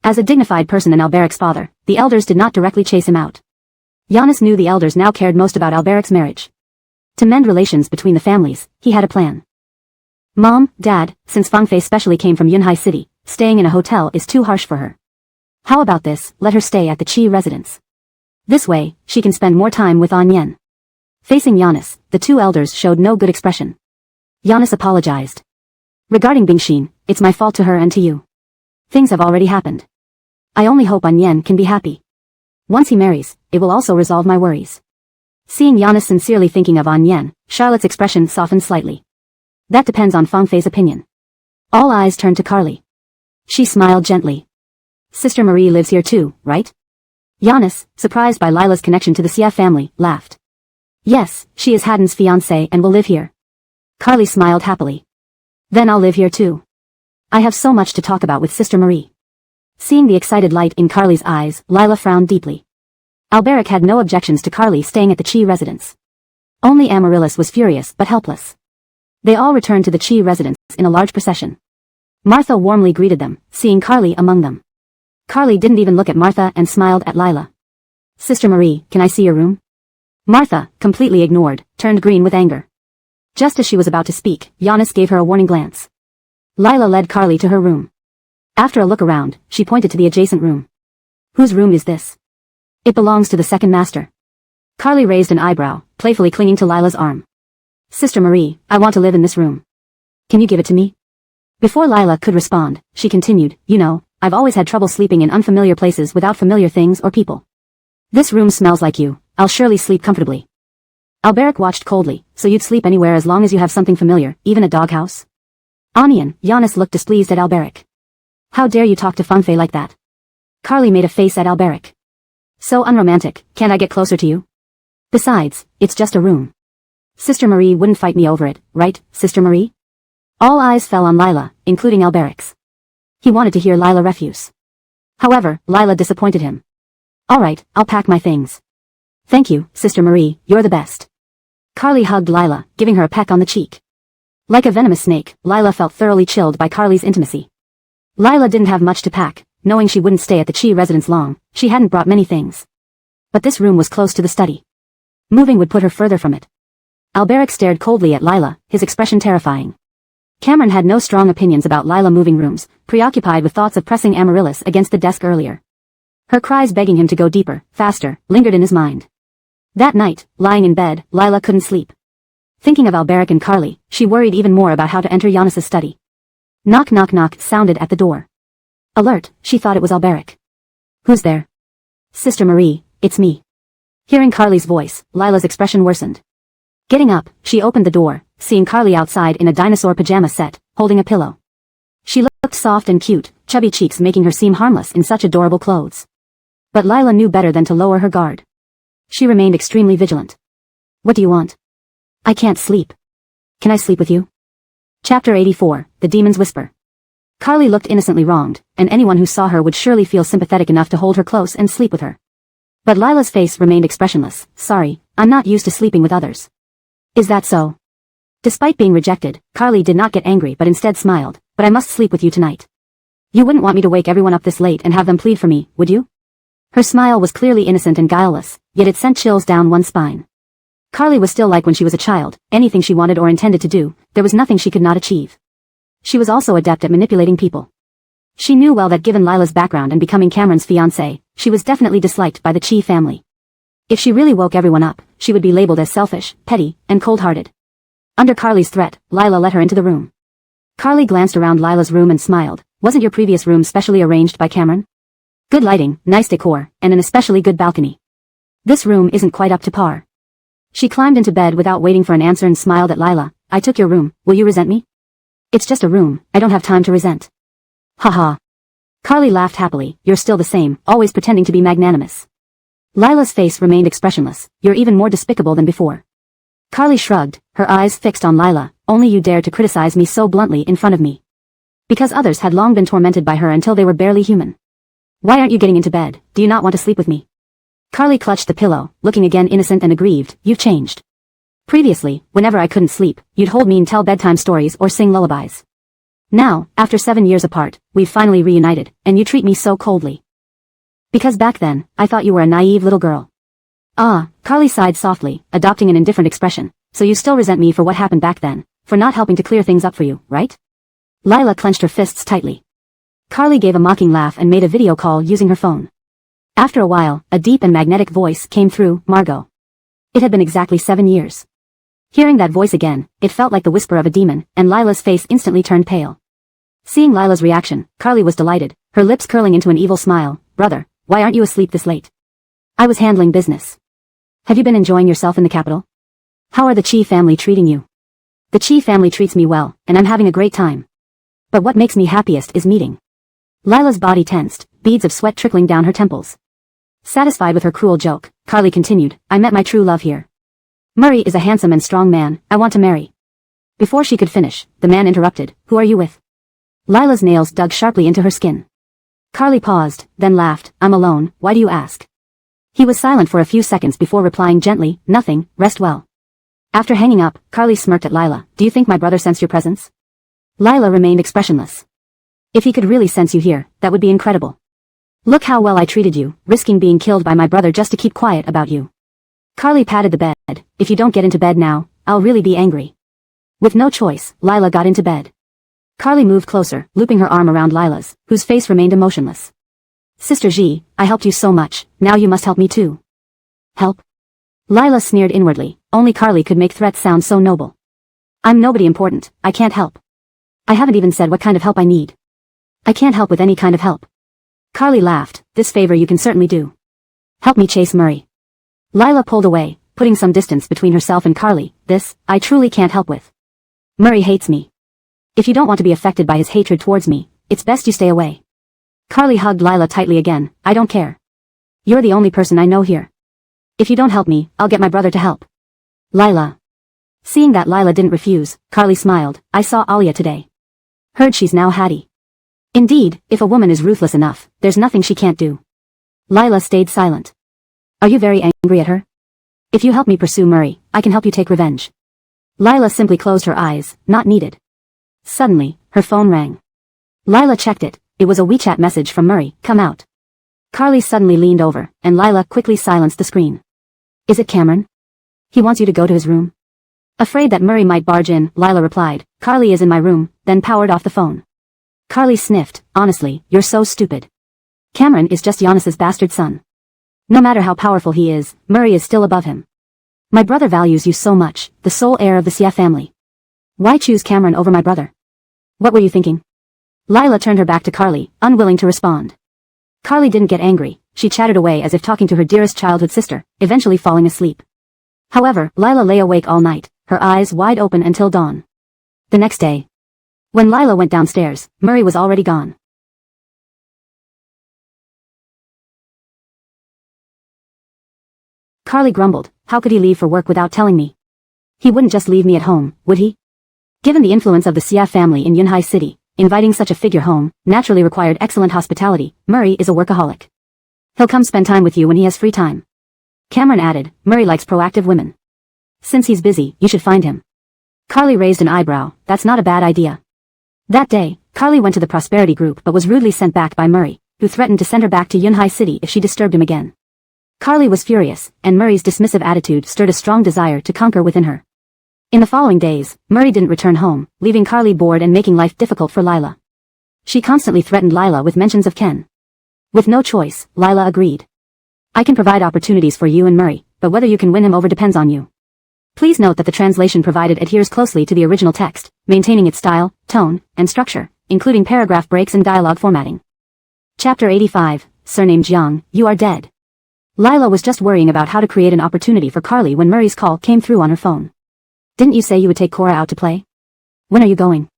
As a dignified person and Alberic's father, the elders did not directly chase him out. Giannis knew the elders now cared most about Alberic's marriage. To mend relations between the families, he had a plan. Mom, Dad, since Fangfei specially came from Yunhai City, staying in a hotel is too harsh for her. How about this, let her stay at the Qi residence. This way, she can spend more time with Yen. Facing Giannis, the two elders showed no good expression. Giannis apologized. Regarding Bingxin, it's my fault to her and to you. Things have already happened. I only hope Yen can be happy. Once he marries, it will also resolve my worries. Seeing Giannis sincerely thinking of Yen, Charlotte's expression softened slightly. That depends on Fangfei's opinion. All eyes turned to Carly. She smiled gently. Sister Marie lives here too, right? Giannis, surprised by Lila's connection to the Xie family, laughed. Yes, she is Haddon's fiancée and will live here. Carly smiled happily. Then I'll live here too. I have so much to talk about with Sister Marie. Seeing the excited light in Carly's eyes, Lila frowned deeply. Alberic had no objections to Carly staying at the Qi residence. Only Amaryllis was furious but helpless. They all returned to the Qi residence in a large procession. Martha warmly greeted them, seeing Carly among them. Carly didn't even look at Martha and smiled at Lila. Sister Marie, can I see your room? Martha, completely ignored, turned green with anger. Just as she was about to speak, Giannis gave her a warning glance. Lila led Carly to her room. After a look around, she pointed to the adjacent room. Whose room is this? It belongs to the second master. Carly raised an eyebrow, playfully clinging to Lila's arm. Sister Marie, I want to live in this room. Can you give it to me? Before Lila could respond, she continued, you know, I've always had trouble sleeping in unfamiliar places without familiar things or people. This room smells like you, I'll surely sleep comfortably. Alberic watched coldly, so you'd sleep anywhere as long as you have something familiar, even a doghouse? Onion, Giannis looked displeased at Alberic. How dare you talk to Fangfei like that? Carly made a face at Alberic. So unromantic, can't I get closer to you? Besides, it's just a room. Sister Marie wouldn't fight me over it, right, Sister Marie? All eyes fell on Lila, including Alberic's. He wanted to hear Lila refuse. However, Lila disappointed him. Alright, I'll pack my things. Thank you, Sister Marie, you're the best. Carly hugged Lila, giving her a peck on the cheek. Like a venomous snake, Lila felt thoroughly chilled by Carly's intimacy. Lila didn't have much to pack, knowing she wouldn't stay at the Qi residence long, she hadn't brought many things. But this room was close to the study. Moving would put her further from it. Alberic stared coldly at Lila, his expression terrifying. Cameron had no strong opinions about Lila moving rooms, preoccupied with thoughts of pressing Amaryllis against the desk earlier. Her cries begging him to go deeper, faster, lingered in his mind. That night, lying in bed, Lila couldn't sleep. Thinking of Alberic and Carly, she worried even more about how to enter Giannis's study. Knock knock knock sounded at the door. Alert, she thought it was Alberic. Who's there? Sister Marie, it's me. Hearing Carly's voice, Lila's expression worsened. Getting up, she opened the door, seeing Carly outside in a dinosaur pajama set, holding a pillow. She looked soft and cute, chubby cheeks making her seem harmless in such adorable clothes. But Lila knew better than to lower her guard. She remained extremely vigilant. What do you want? I can't sleep. Can I sleep with you? Chapter 84, The Demon's Whisper. Carly looked innocently wronged, and anyone who saw her would surely feel sympathetic enough to hold her close and sleep with her. But Lila's face remained expressionless. Sorry, I'm not used to sleeping with others. Is that so? Despite being rejected, Carly did not get angry but instead smiled. But I must sleep with you tonight. You wouldn't want me to wake everyone up this late and have them plead for me, would you? Her smile was clearly innocent and guileless, yet it sent chills down one's spine. Carly was still like when she was a child. Anything she wanted or intended to do, there was nothing she could not achieve. She was also adept at manipulating people. She knew well that given Lila's background and becoming Cameron's fiancée, she was definitely disliked by the He family. If she really woke everyone up, she would be labeled as selfish, petty, and cold-hearted. Under Carly's threat, Lila let her into the room. Carly glanced around Lila's room and smiled. Wasn't your previous room specially arranged by Cameron? Good lighting, nice decor, and an especially good balcony. This room isn't quite up to par. She climbed into bed without waiting for an answer and smiled at Lila. I took your room, will you resent me? It's just a room, I don't have time to resent. Haha. Carly laughed happily. You're still the same, always pretending to be magnanimous. Lila's face remained expressionless. You're even more despicable than before. Carly shrugged, her eyes fixed on Lila. Only you dared to criticize me so bluntly in front of me. Because others had long been tormented by her until they were barely human. Why aren't you getting into bed? Do you not want to sleep with me? Carly clutched the pillow, looking again innocent and aggrieved. You've changed. Previously, whenever I couldn't sleep, you'd hold me and tell bedtime stories or sing lullabies. Now, after 7 years apart, we've finally reunited, and you treat me so coldly. Because back then, I thought you were a naive little girl. Ah, Carly sighed softly, adopting an indifferent expression. So you still resent me for what happened back then, for not helping to clear things up for you, right? Lila clenched her fists tightly. Carly gave a mocking laugh and made a video call using her phone. After a while, a deep and magnetic voice came through. Margot. It had been exactly 7 years. Hearing that voice again, it felt like the whisper of a demon, and Lila's face instantly turned pale. Seeing Lila's reaction, Carly was delighted, her lips curling into an evil smile. Brother, why aren't you asleep this late? I was handling business. Have you been enjoying yourself in the capital? How are the He family treating you? The He family treats me well, and I'm having a great time. But what makes me happiest is meeting. Lila's body tensed, beads of sweat trickling down her temples. Satisfied with her cruel joke, Carly continued, I met my true love here. Murray is a handsome and strong man I want to marry. Before she could finish, the man interrupted, who are you with? Lila's nails dug sharply into her skin. Carly paused, then laughed, I'm alone, why do you ask? He was silent for a few seconds before replying gently, nothing, rest well. After hanging up, Carly smirked at Lila, do you think my brother sensed your presence? Lila remained expressionless. If he could really sense you here, that would be incredible. Look how well I treated you, risking being killed by my brother just to keep quiet about you. Carly patted the bed, if you don't get into bed now, I'll really be angry. With no choice, Lila got into bed. Carly moved closer, looping her arm around Lila's, whose face remained emotionless. Sister He, I helped you so much, now you must help me too. Help? Lila sneered inwardly, only Carly could make threats sound so noble. I'm nobody important, I can't help. I haven't even said what kind of help I need. I can't help with any kind of help. Carly laughed, this favor you can certainly do. Help me chase Murray. Lila pulled away, putting some distance between herself and Carly. This, I truly can't help with. Murray hates me. If you don't want to be affected by his hatred towards me, it's best you stay away. Carly hugged Lila tightly again, I don't care. You're the only person I know here. If you don't help me, I'll get my brother to help. Lila. Seeing that Lila didn't refuse, Carly smiled, I saw Alia today. Heard she's now Hattie. Indeed, if a woman is ruthless enough, there's nothing she can't do. Lila stayed silent. Are you very angry at her? If you help me pursue Murray, I can help you take revenge. Lila simply closed her eyes, not needed. Suddenly, her phone rang. Lila checked it, it was a WeChat message from Murray, come out. Carly suddenly leaned over, and Lila quickly silenced the screen. Is it Cameron? He wants you to go to his room. Afraid that Murray might barge in, Lila replied, Carly is in my room, then powered off the phone. Carly sniffed, honestly, you're so stupid. Cameron is just Giannis's bastard son. No matter how powerful he is, Murray is still above him. My brother values you so much, the sole heir of the He family. Why choose Cameron over my brother? What were you thinking? Lila turned her back to Carly, unwilling to respond. Carly didn't get angry, she chattered away as if talking to her dearest childhood sister, eventually falling asleep. However, Lila lay awake all night, her eyes wide open until dawn. The next day. When Lila went downstairs, Murray was already gone. Carly grumbled, how could he leave for work without telling me? He wouldn't just leave me at home, would he? Given the influence of the Xia family in Yunhai City, inviting such a figure home naturally required excellent hospitality. Murray is a workaholic. He'll come spend time with you when he has free time. Cameron added, Murray likes proactive women. Since he's busy, you should find him. Carly raised an eyebrow, that's not a bad idea. That day, Carly went to the prosperity group but was rudely sent back by Murray, who threatened to send her back to Yunhai City if she disturbed him again. Carly was furious, and Murray's dismissive attitude stirred a strong desire to conquer within her. In the following days, Murray didn't return home, leaving Carly bored and making life difficult for Lila. She constantly threatened Lila with mentions of Ken. With no choice, Lila agreed. I can provide opportunities for you and Murray, but whether you can win him over depends on you. Please note that the translation provided adheres closely to the original text, maintaining its style, tone, and structure, including paragraph breaks and dialogue formatting. Chapter 85, Surname Jiang, You Are Dead. Lila was just worrying about how to create an opportunity for Carly when Murray's call came through on her phone. Didn't you say you would take Cora out to play? When are you going?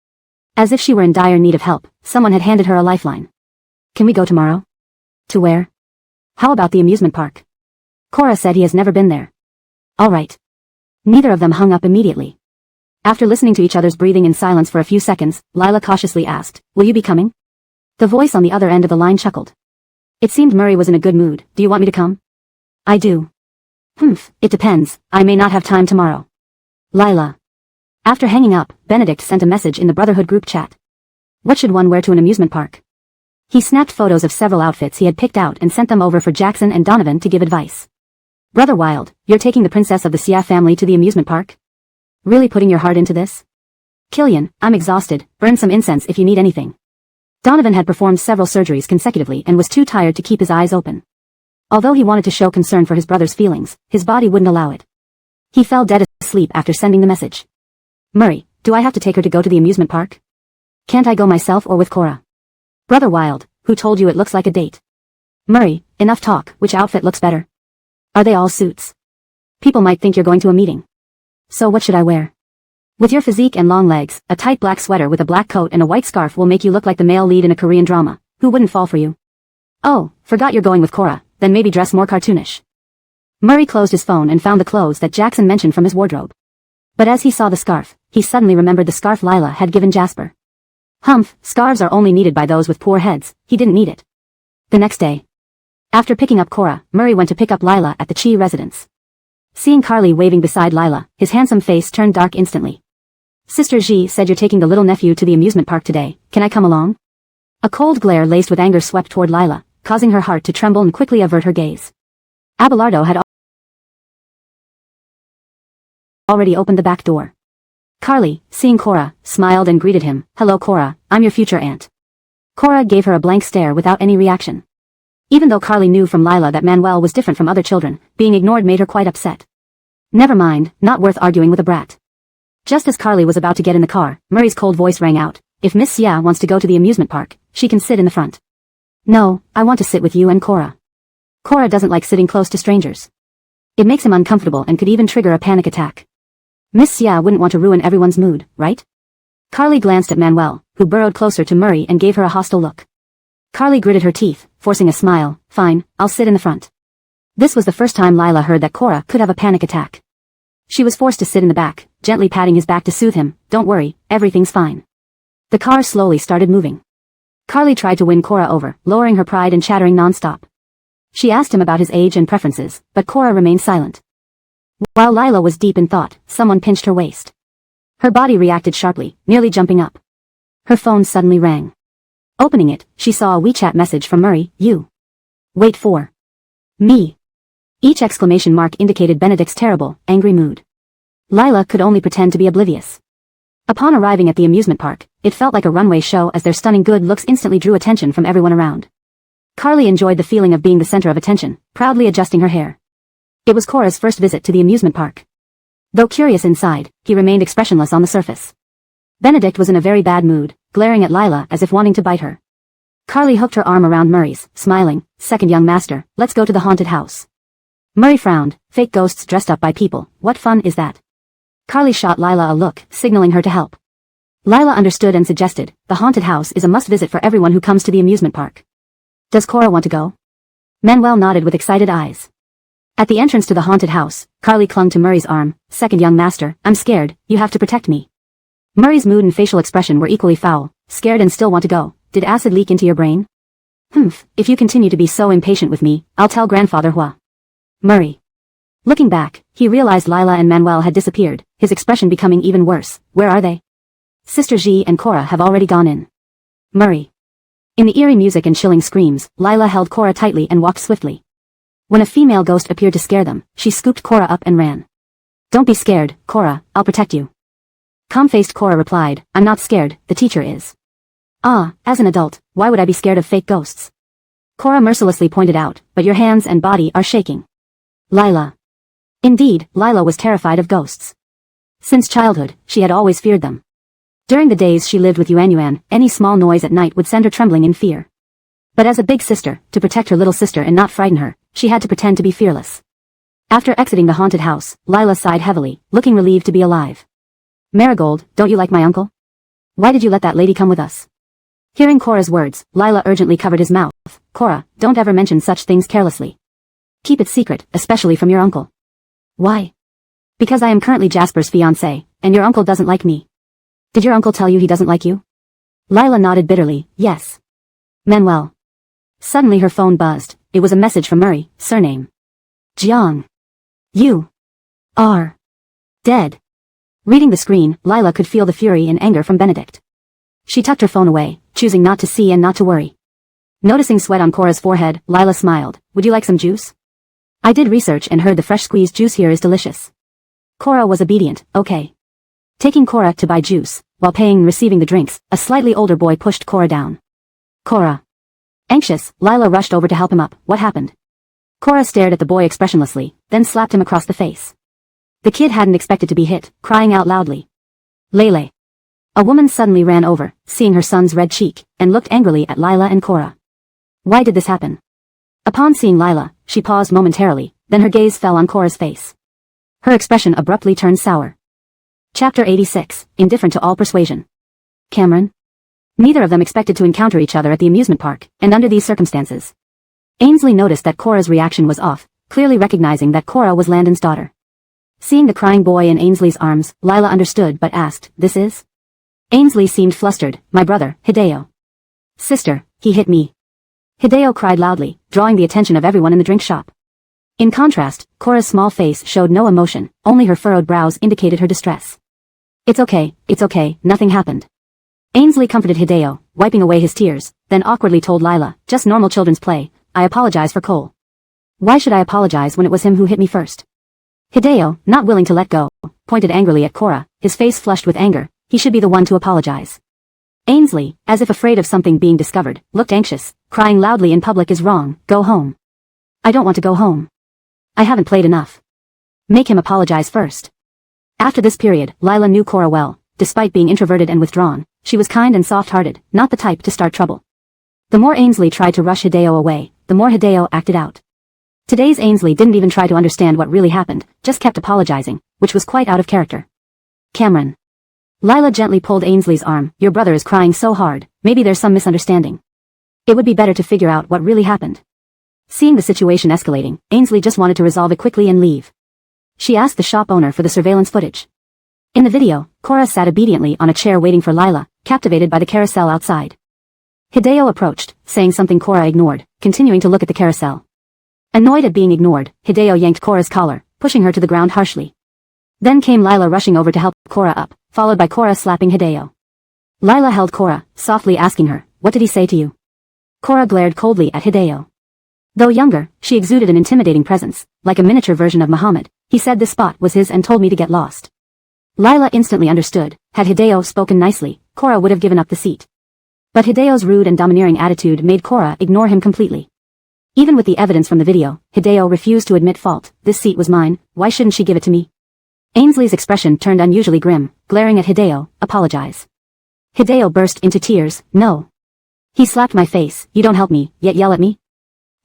As if she were in dire need of help, someone had handed her a lifeline. Can we go tomorrow? To where? How about the amusement park? Cora said he has never been there. All right. Neither of them hung up immediately. After listening to each other's breathing in silence for a few seconds, Lila cautiously asked, Will you be coming? The voice on the other end of the line chuckled. It seemed Murray was in a good mood. Do you want me to come? I do. It depends. I may not have time tomorrow. Lila. After hanging up, Benedict sent a message in the Brotherhood group chat. What should one wear to an amusement park? He snapped photos of several outfits he had picked out and sent them over for Jackson and Donovan to give advice. Brother Wild, you're taking the princess of the Xia family to the amusement park? Really putting your heart into this? Killian, I'm exhausted, burn some incense if you need anything. Donovan had performed several surgeries consecutively and was too tired to keep his eyes open. Although he wanted to show concern for his brother's feelings, his body wouldn't allow it. He fell dead asleep after sending the message. Murray, do I have to take her to go to the amusement park? Can't I go myself or with Cora? Brother Wild, who told you it looks like a date? Murray, enough talk, which outfit looks better? Are they all suits? People might think you're going to a meeting. So what should I wear? With your physique and long legs, a tight black sweater with a black coat and a white scarf will make you look like the male lead in a Korean drama. Who wouldn't fall for you? Oh, forgot you're going with Cora, then maybe dress more cartoonish. Murray closed his phone and found the clothes that Jackson mentioned from his wardrobe. But as he saw the scarf, he suddenly remembered the scarf Lila had given Jasper. Humph, scarves are only needed by those with poor heads, he didn't need it. The next day. After picking up Cora, Murray went to pick up Lila at the Chi residence. Seeing Carly waving beside Lila, his handsome face turned dark instantly. Sister Ji said you're taking the little nephew to the amusement park today, can I come along? A cold glare laced with anger swept toward Lila, causing her heart to tremble and quickly avert her gaze. Abelardo had already opened the back door. Carly, seeing Cora, smiled and greeted him, Hello Cora, I'm your future aunt. Cora gave her a blank stare without any reaction. Even though Carly knew from Lila that Manuel was different from other children, being ignored made her quite upset. Never mind, not worth arguing with a brat. Just as Carly was about to get in the car, Murray's cold voice rang out, If Miss Xia wants to go to the amusement park, she can sit in the front. No, I want to sit with you and Cora. Cora doesn't like sitting close to strangers. It makes him uncomfortable and could even trigger a panic attack. Miss Xia wouldn't want to ruin everyone's mood, right? Carly glanced at Manuel, who burrowed closer to Murray and gave her a hostile look. Carly gritted her teeth, forcing a smile, Fine, I'll sit in the front. This was the first time Lila heard that Cora could have a panic attack. She was forced to sit in the back, gently patting his back to soothe him, Don't worry, everything's fine. The car slowly started moving. Carly tried to win Cora over, lowering her pride and chattering non-stop. She asked him about his age and preferences, but Cora remained silent. While Lila was deep in thought, someone pinched her waist. Her body reacted sharply, nearly jumping up. Her phone suddenly rang. Opening it, she saw a WeChat message from Murray, You. Wait for. Me. Each exclamation mark indicated Benedict's terrible, angry mood. Lila could only pretend to be oblivious. Upon arriving at the amusement park, it felt like a runway show as their stunning good looks instantly drew attention from everyone around. Carly enjoyed the feeling of being the center of attention, proudly adjusting her hair. It was Cora's first visit to the amusement park. Though curious inside, he remained expressionless on the surface. Benedict was in a very bad mood, glaring at Lila as if wanting to bite her. Carly hooked her arm around Murray's, smiling, Second young master, let's go to the haunted house. Murray frowned, Fake ghosts dressed up by people, what fun is that? Carly shot Lila a look, signaling her to help. Lila understood and suggested, The haunted house is a must-visit for everyone who comes to the amusement park. Does Cora want to go? Manuel nodded with excited eyes. At the entrance to the haunted house, Carly clung to Murray's arm. Second young master, I'm scared, you have to protect me. Murray's mood and facial expression were equally foul. Scared and still want to go. Did acid leak into your brain? Humph, if you continue to be so impatient with me, I'll tell grandfather Hua. Murray. Looking back, he realized Lila and Manuel had disappeared, his expression becoming even worse. Where are they? Sister Ji and Cora have already gone in. Murray. In the eerie music and chilling screams, Lila held Cora tightly and walked swiftly. When a female ghost appeared to scare them, she scooped Cora up and ran. Don't be scared, Cora, I'll protect you. Calm-faced Cora replied, I'm not scared, the teacher is. Ah, as an adult, why would I be scared of fake ghosts? Cora mercilessly pointed out, but your hands and body are shaking. Lila. Indeed, Lila was terrified of ghosts. Since childhood, she had always feared them. During the days she lived with Yuan, any small noise at night would send her trembling in fear. But as a big sister, to protect her little sister and not frighten her, she had to pretend to be fearless. After exiting the haunted house, Lila sighed heavily, looking relieved to be alive. Marigold, don't you like my uncle? Why did you let that lady come with us? Hearing Cora's words, Lila urgently covered his mouth. Cora, don't ever mention such things carelessly. Keep it secret, especially from your uncle. Why? Because I am currently Jasper's fiancé, and your uncle doesn't like me. Did your uncle tell you he doesn't like you? Lila nodded bitterly, yes. Manuel. Suddenly her phone buzzed. It was a message from Murray, surname. Jiang. You. Are. Dead. Reading the screen, Lila could feel the fury and anger from Benedict. She tucked her phone away, choosing not to see and not to worry. Noticing sweat on Cora's forehead, Lila smiled. Would you like some juice? I did research and heard the fresh squeezed juice here is delicious. Cora was obedient, okay. Taking Cora to buy juice, while paying and receiving the drinks, a slightly older boy pushed Cora down. Cora. Anxious, Lila rushed over to help him up. What happened? Cora stared at the boy expressionlessly, then slapped him across the face. The kid hadn't expected to be hit, crying out loudly. Lele. A woman suddenly ran over, seeing her son's red cheek, and looked angrily at Lila and Cora. Why did this happen? Upon seeing Lila, she paused momentarily, then her gaze fell on Cora's face. Her expression abruptly turned sour. Chapter 86, Indifferent to all persuasion. Cameron. Neither of them expected to encounter each other at the amusement park, and under these circumstances. Ainsley noticed that Cora's reaction was off, clearly recognizing that Cora was Landon's daughter. Seeing the crying boy in Ainsley's arms, Lila understood but asked, this is? Ainsley seemed flustered, my brother, Hideo. Sister, he hit me. Hideo cried loudly, drawing the attention of everyone in the drink shop. In contrast, Cora's small face showed no emotion, only her furrowed brows indicated her distress. It's okay, nothing happened. Ainsley comforted Hideo, wiping away his tears, then awkwardly told Lila, just normal children's play, I apologize for Cole. Why should I apologize when it was him who hit me first? Hideo, not willing to let go, pointed angrily at Cora, his face flushed with anger, he should be the one to apologize. Ainsley, as if afraid of something being discovered, looked anxious, crying loudly in public is wrong, go home. I don't want to go home. I haven't played enough. Make him apologize first. After this period, Lila knew Cora well. Despite being introverted and withdrawn, she was kind and soft-hearted, not the type to start trouble. The more Ainsley tried to rush Hideo away, the more Hideo acted out. Today's Ainsley didn't even try to understand what really happened, just kept apologizing, which was quite out of character. Cameron. Lila gently pulled Ainsley's arm, your brother is crying so hard, maybe there's some misunderstanding. It would be better to figure out what really happened. Seeing the situation escalating, Ainsley just wanted to resolve it quickly and leave. She asked the shop owner for the surveillance footage. In the video, Cora sat obediently on a chair waiting for Lila, captivated by the carousel outside. Hideo approached, saying something Cora ignored, continuing to look at the carousel. Annoyed at being ignored, Hideo yanked Cora's collar, pushing her to the ground harshly. Then came Lila rushing over to help Cora up, followed by Cora slapping Hideo. Lila held Cora, softly asking her, what did he say to you? Cora glared coldly at Hideo. Though younger, she exuded an intimidating presence, like a miniature version of Muhammad. He said this spot was his and told me to get lost. Lila instantly understood. Had Hideo spoken nicely, Cora would have given up the seat. But Hideo's rude and domineering attitude made Cora ignore him completely. Even with the evidence from the video, Hideo refused to admit fault. This seat was mine, why shouldn't she give it to me? Ainsley's expression turned unusually grim, glaring at Hideo, apologize. Hideo burst into tears, no. He slapped my face, you don't help me, yet yell at me?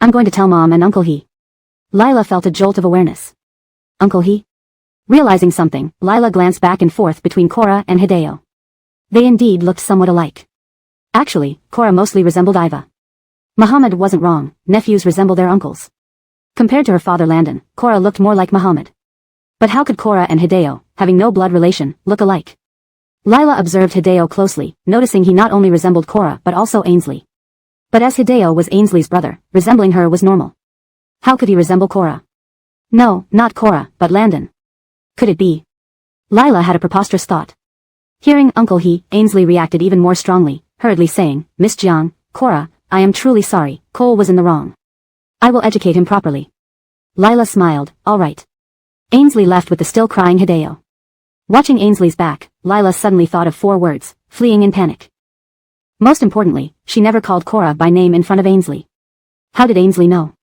I'm going to tell Mom and Uncle He. Lila felt a jolt of awareness. Uncle He? Realizing something, Lila glanced back and forth between Cora and Hideo. They indeed looked somewhat alike. Actually, Cora mostly resembled Iva. Muhammad wasn't wrong, nephews resemble their uncles. Compared to her father Landon, Cora looked more like Muhammad. But how could Cora and Hideo, having no blood relation, look alike? Lila observed Hideo closely, noticing he not only resembled Cora but also Ainsley. But as Hideo was Ainsley's brother, resembling her was normal. How could he resemble Cora? No, not Cora, but Landon. Could it be? Lila had a preposterous thought. Hearing Uncle He, Ainsley reacted even more strongly, hurriedly saying, Miss Jiang, Cora, I am truly sorry, Cole was in the wrong. I will educate him properly. Lila smiled, all right. Ainsley left with the still crying Hideo. Watching Ainsley's back, Lila suddenly thought of 4 words, fleeing in panic. Most importantly, she never called Cora by name in front of Ainsley. How did Ainsley know?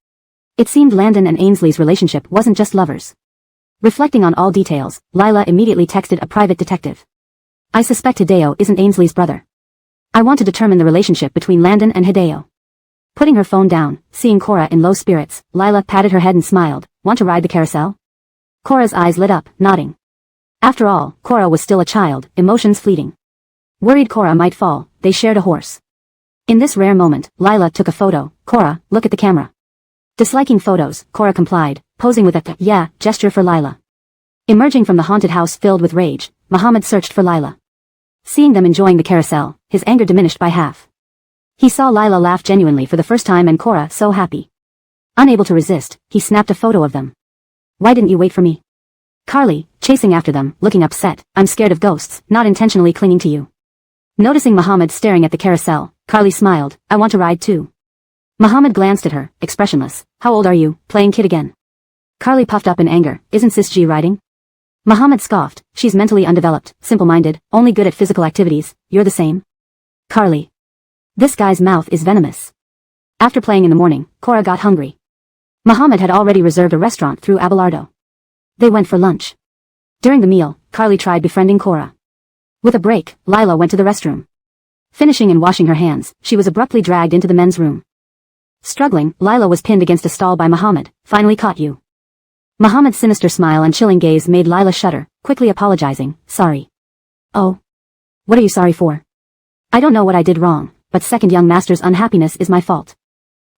It seemed Landon and Ainsley's relationship wasn't just lovers. Reflecting on all details, Lila immediately texted a private detective. I suspect Hideo isn't Ainsley's brother. I want to determine the relationship between Landon and Hideo. Putting her phone down, seeing Cora in low spirits, Lila patted her head and smiled. Want to ride the carousel? Cora's eyes lit up, nodding. After all, Cora was still a child, emotions fleeting. Worried Cora might fall, they shared a horse. In this rare moment, Lila took a photo. Cora, look at the camera. Disliking photos, Cora complied, posing with a yeah gesture for Lila. Emerging from the haunted house filled with rage, Muhammad searched for Lila. Seeing them enjoying the carousel, his anger diminished by half. He saw Lila laugh genuinely for the first time and Cora so happy. Unable to resist, he snapped a photo of them. Why didn't you wait for me? Carly, chasing after them, looking upset. I'm scared of ghosts, not intentionally clinging to you. Noticing Muhammad staring at the carousel, Carly smiled. I want to ride too. Muhammad glanced at her, expressionless. How old are you, playing kid again? Carly puffed up in anger. Isn't Sis G riding? Muhammad scoffed. She's mentally undeveloped, simple-minded, only good at physical activities. You're the same. Carly. This guy's mouth is venomous. After playing in the morning, Cora got hungry. Muhammad had already reserved a restaurant through Abelardo. They went for lunch. During the meal, Carly tried befriending Cora. With a break, Lila went to the restroom. Finishing and washing her hands, she was abruptly dragged into the men's room. Struggling, Lila was pinned against a stall by Muhammad. Finally caught you. Muhammad's sinister smile and chilling gaze made Lila shudder, quickly apologizing. Sorry. Oh. What are you sorry for? I don't know what I did wrong, but second young master's unhappiness is my fault.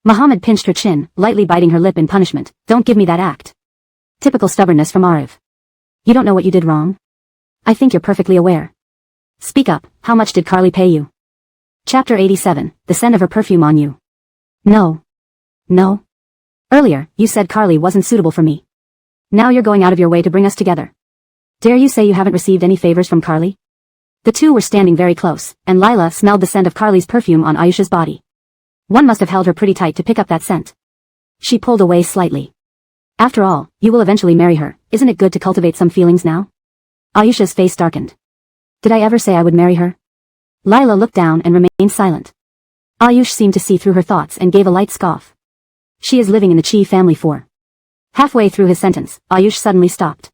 Muhammad pinched her chin, lightly biting her lip in punishment. Don't give me that act. Typical stubbornness from Arif. You don't know what you did wrong? I think you're perfectly aware. Speak up, how much did Carly pay you? Chapter 87, the scent of her perfume on you. No. No. Earlier, you said Carly wasn't suitable for me. Now you're going out of your way to bring us together. Dare you say you haven't received any favors from Carly? The two were standing very close, and Lila smelled the scent of Carly's perfume on Ayusha's body. One must have held her pretty tight to pick up that scent. She pulled away slightly. After all, you will eventually marry her, isn't it good to cultivate some feelings now? Ayusha's face darkened. Did I ever say I would marry her? Lila looked down and remained silent. Ayush seemed to see through her thoughts and gave a light scoff. She is living in the Chi family for. Halfway through his sentence, Ayush suddenly stopped.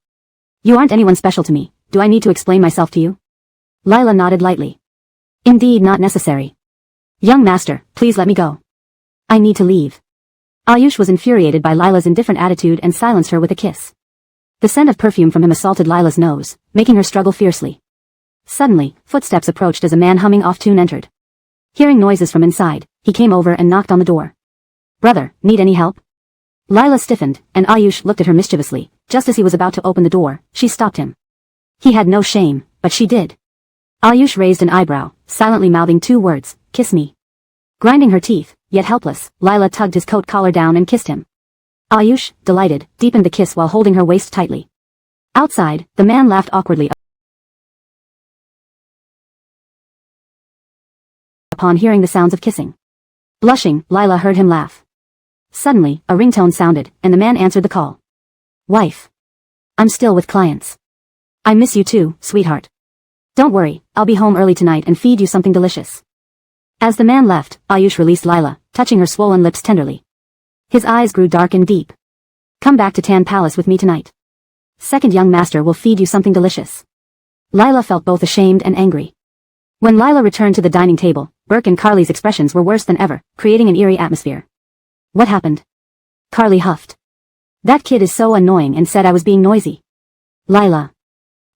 You aren't anyone special to me, do I need to explain myself to you? Lila nodded lightly. Indeed not necessary. Young master, please let me go. I need to leave. Ayush was infuriated by Lila's indifferent attitude and silenced her with a kiss. The scent of perfume from him assaulted Lila's nose, making her struggle fiercely. Suddenly, footsteps approached as a man humming off-tune entered. Hearing noises from inside, he came over and knocked on the door. Brother, need any help? Lila stiffened, and Ayush looked at her mischievously. Just as he was about to open the door, she stopped him. He had no shame, but she did. Ayush raised an eyebrow, silently mouthing 2 words, kiss me. Grinding her teeth, yet helpless, Lila tugged his coat collar down and kissed him. Ayush, delighted, deepened the kiss while holding her waist tightly. Outside, the man laughed awkwardly upon hearing the sounds of kissing. Blushing, Lila heard him laugh. Suddenly, a ringtone sounded, and the man answered the call. Wife. I'm still with clients. I miss you too, sweetheart. Don't worry, I'll be home early tonight and feed you something delicious. As the man left, Ayush released Lila, touching her swollen lips tenderly. His eyes grew dark and deep. Come back to Tan Palace with me tonight. Second young master will feed you something delicious. Lila felt both ashamed and angry. When Lila returned to the dining table, Burke and Carly's expressions were worse than ever, creating an eerie atmosphere. What happened? Carly huffed. That kid is so annoying and said I was being noisy. Lila.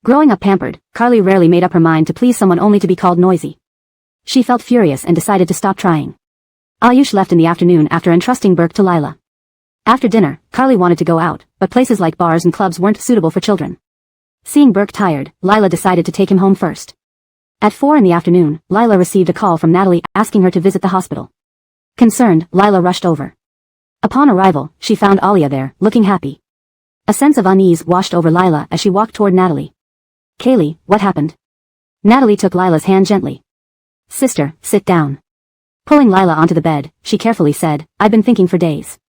Growing up pampered, Carly rarely made up her mind to please someone only to be called noisy. She felt furious and decided to stop trying. Ayush left in the afternoon after entrusting Burke to Lila. After dinner, Carly wanted to go out, but places like bars and clubs weren't suitable for children. Seeing Burke tired, Lila decided to take him home first. At 4 in the afternoon, Lila received a call from Natalie asking her to visit the hospital. Concerned, Lila rushed over. Upon arrival, she found Alia there, looking happy. A sense of unease washed over Lila as she walked toward Natalie. "Kaylee, what happened?" Natalie took Lila's hand gently. "Sister, sit down." Pulling Lila onto the bed, she carefully said, "I've been thinking for days.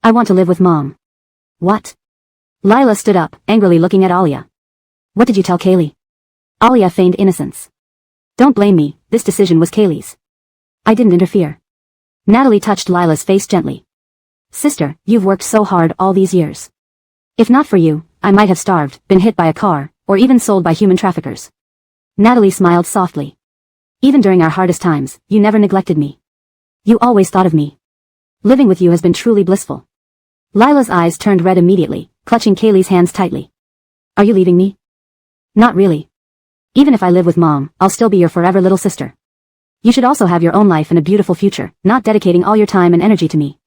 I want to live with Mom." "What?" Lila stood up, angrily looking at Alia. "What did you tell Kaylee?" Alia feigned innocence. "Don't blame me, this decision was Kaylee's. I didn't interfere." Natalie touched Lila's face gently. "Sister, you've worked so hard all these years. If not for you, I might have starved, been hit by a car, or even sold by human traffickers." Natalie smiled softly. "Even during our hardest times, you never neglected me. You always thought of me. Living with you has been truly blissful." Lila's eyes turned red immediately, clutching Kaylee's hands tightly. "Are you leaving me?" "Not really. Even if I live with Mom, I'll still be your forever little sister. You should also have your own life and a beautiful future, not dedicating all your time and energy to me."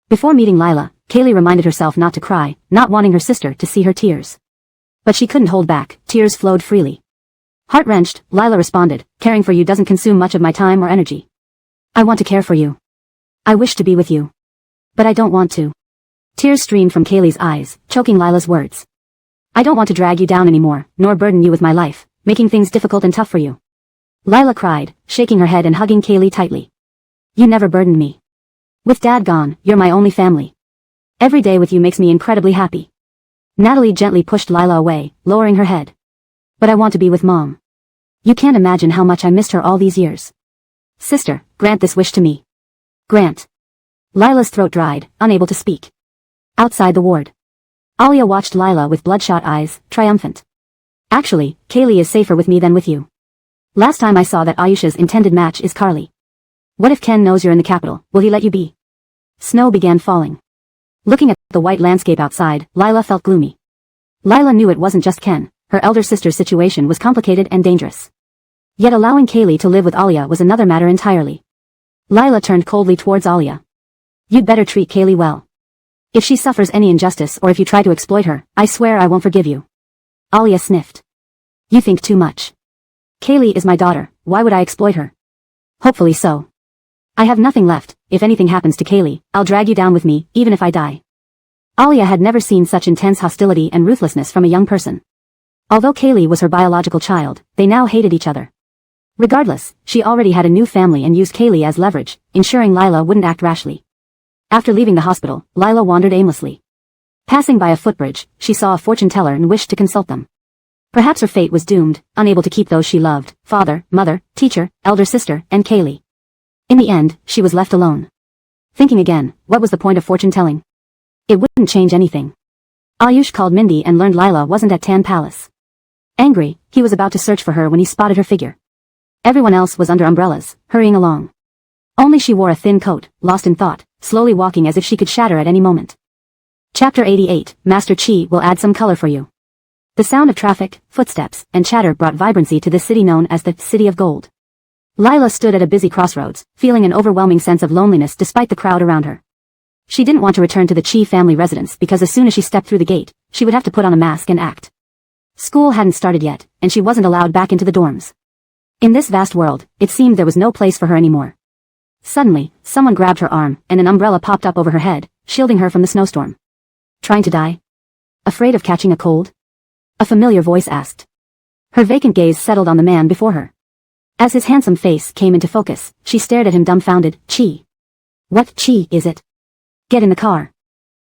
Before meeting Lila, Kaylee reminded herself not to cry, not wanting her sister to see her tears. But she couldn't hold back, tears flowed freely. Heart-wrenched, Lila responded, "Caring for you doesn't consume much of my time or energy. I want to care for you. I wish to be with you. But I don't want to." Tears streamed from Kaylee's eyes, choking Lila's words. "I don't want to drag you down anymore, nor burden you with my life, making things difficult and tough for you." Lila cried, shaking her head and hugging Kaylee tightly. "You never burdened me. With Dad gone, you're my only family. Every day with you makes me incredibly happy." Natalie gently pushed Lila away, lowering her head. "But I want to be with Mom. You can't imagine how much I missed her all these years. Sister, grant this wish to me." "Grant." Lila's throat dried, unable to speak. Outside the ward, Alia watched Lila with bloodshot eyes, triumphant. "Actually, Kaylee is safer with me than with you. Last time I saw that Ayusha's intended match is Carly. What if Ken knows you're in the capital, will he let you be?" Snow began falling. Looking at the white landscape outside, Lila felt gloomy. Lila knew it wasn't just Ken, her elder sister's situation was complicated and dangerous. Yet allowing Kaylee to live with Alia was another matter entirely. Lila turned coldly towards Alia. "You'd better treat Kaylee well. If she suffers any injustice or if you try to exploit her, I swear I won't forgive you." Alia sniffed. "You think too much. Kaylee is my daughter, why would I exploit her?" "Hopefully so. I have nothing left, if anything happens to Kaylee, I'll drag you down with me, even if I die." Alia had never seen such intense hostility and ruthlessness from a young person. Although Kaylee was her biological child, they now hated each other. Regardless, she already had a new family and used Kaylee as leverage, ensuring Lila wouldn't act rashly. After leaving the hospital, Lila wandered aimlessly. Passing by a footbridge, she saw a fortune teller and wished to consult them. Perhaps her fate was doomed, unable to keep those she loved, father, mother, teacher, elder sister, and Kaylee. In the end, she was left alone. Thinking again, what was the point of fortune telling? It wouldn't change anything. Ayush called Mindy and learned Lila wasn't at Tan Palace. Angry, he was about to search for her when he spotted her figure. Everyone else was under umbrellas, hurrying along. Only she wore a thin coat, lost in thought, slowly walking as if she could shatter at any moment. Chapter 88, Master Chi will add some color for you. The sound of traffic, footsteps, and chatter brought vibrancy to this city known as the City of Gold. Lila stood at a busy crossroads, feeling an overwhelming sense of loneliness despite the crowd around her. She didn't want to return to the Chi family residence because as soon as she stepped through the gate, she would have to put on a mask and act. School hadn't started yet, and she wasn't allowed back into the dorms. In this vast world, it seemed there was no place for her anymore. Suddenly, someone grabbed her arm, and an umbrella popped up over her head, shielding her from the snowstorm. "Trying to die? Afraid of catching a cold?" a familiar voice asked. Her vacant gaze settled on the man before her. As his handsome face came into focus, she stared at him dumbfounded. "Chi. What Chi is it? Get in the car."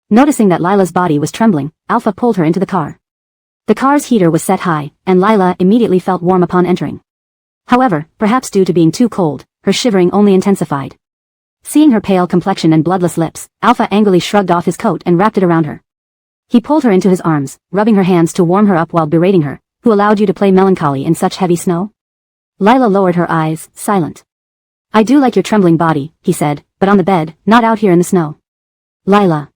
Noticing that Lila's body was trembling, Alpha pulled her into the car. The car's heater was set high, and Lila immediately felt warm upon entering. However, perhaps due to being too cold, her shivering only intensified. Seeing her pale complexion and bloodless lips, Alpha angrily shrugged off his coat and wrapped it around her. He pulled her into his arms, rubbing her hands to warm her up while berating her. "Who allowed you to play melancholy in such heavy snow?" Lila lowered her eyes, silent. "I do like your trembling body," he said, "but on the bed, not out here in the snow." Lila.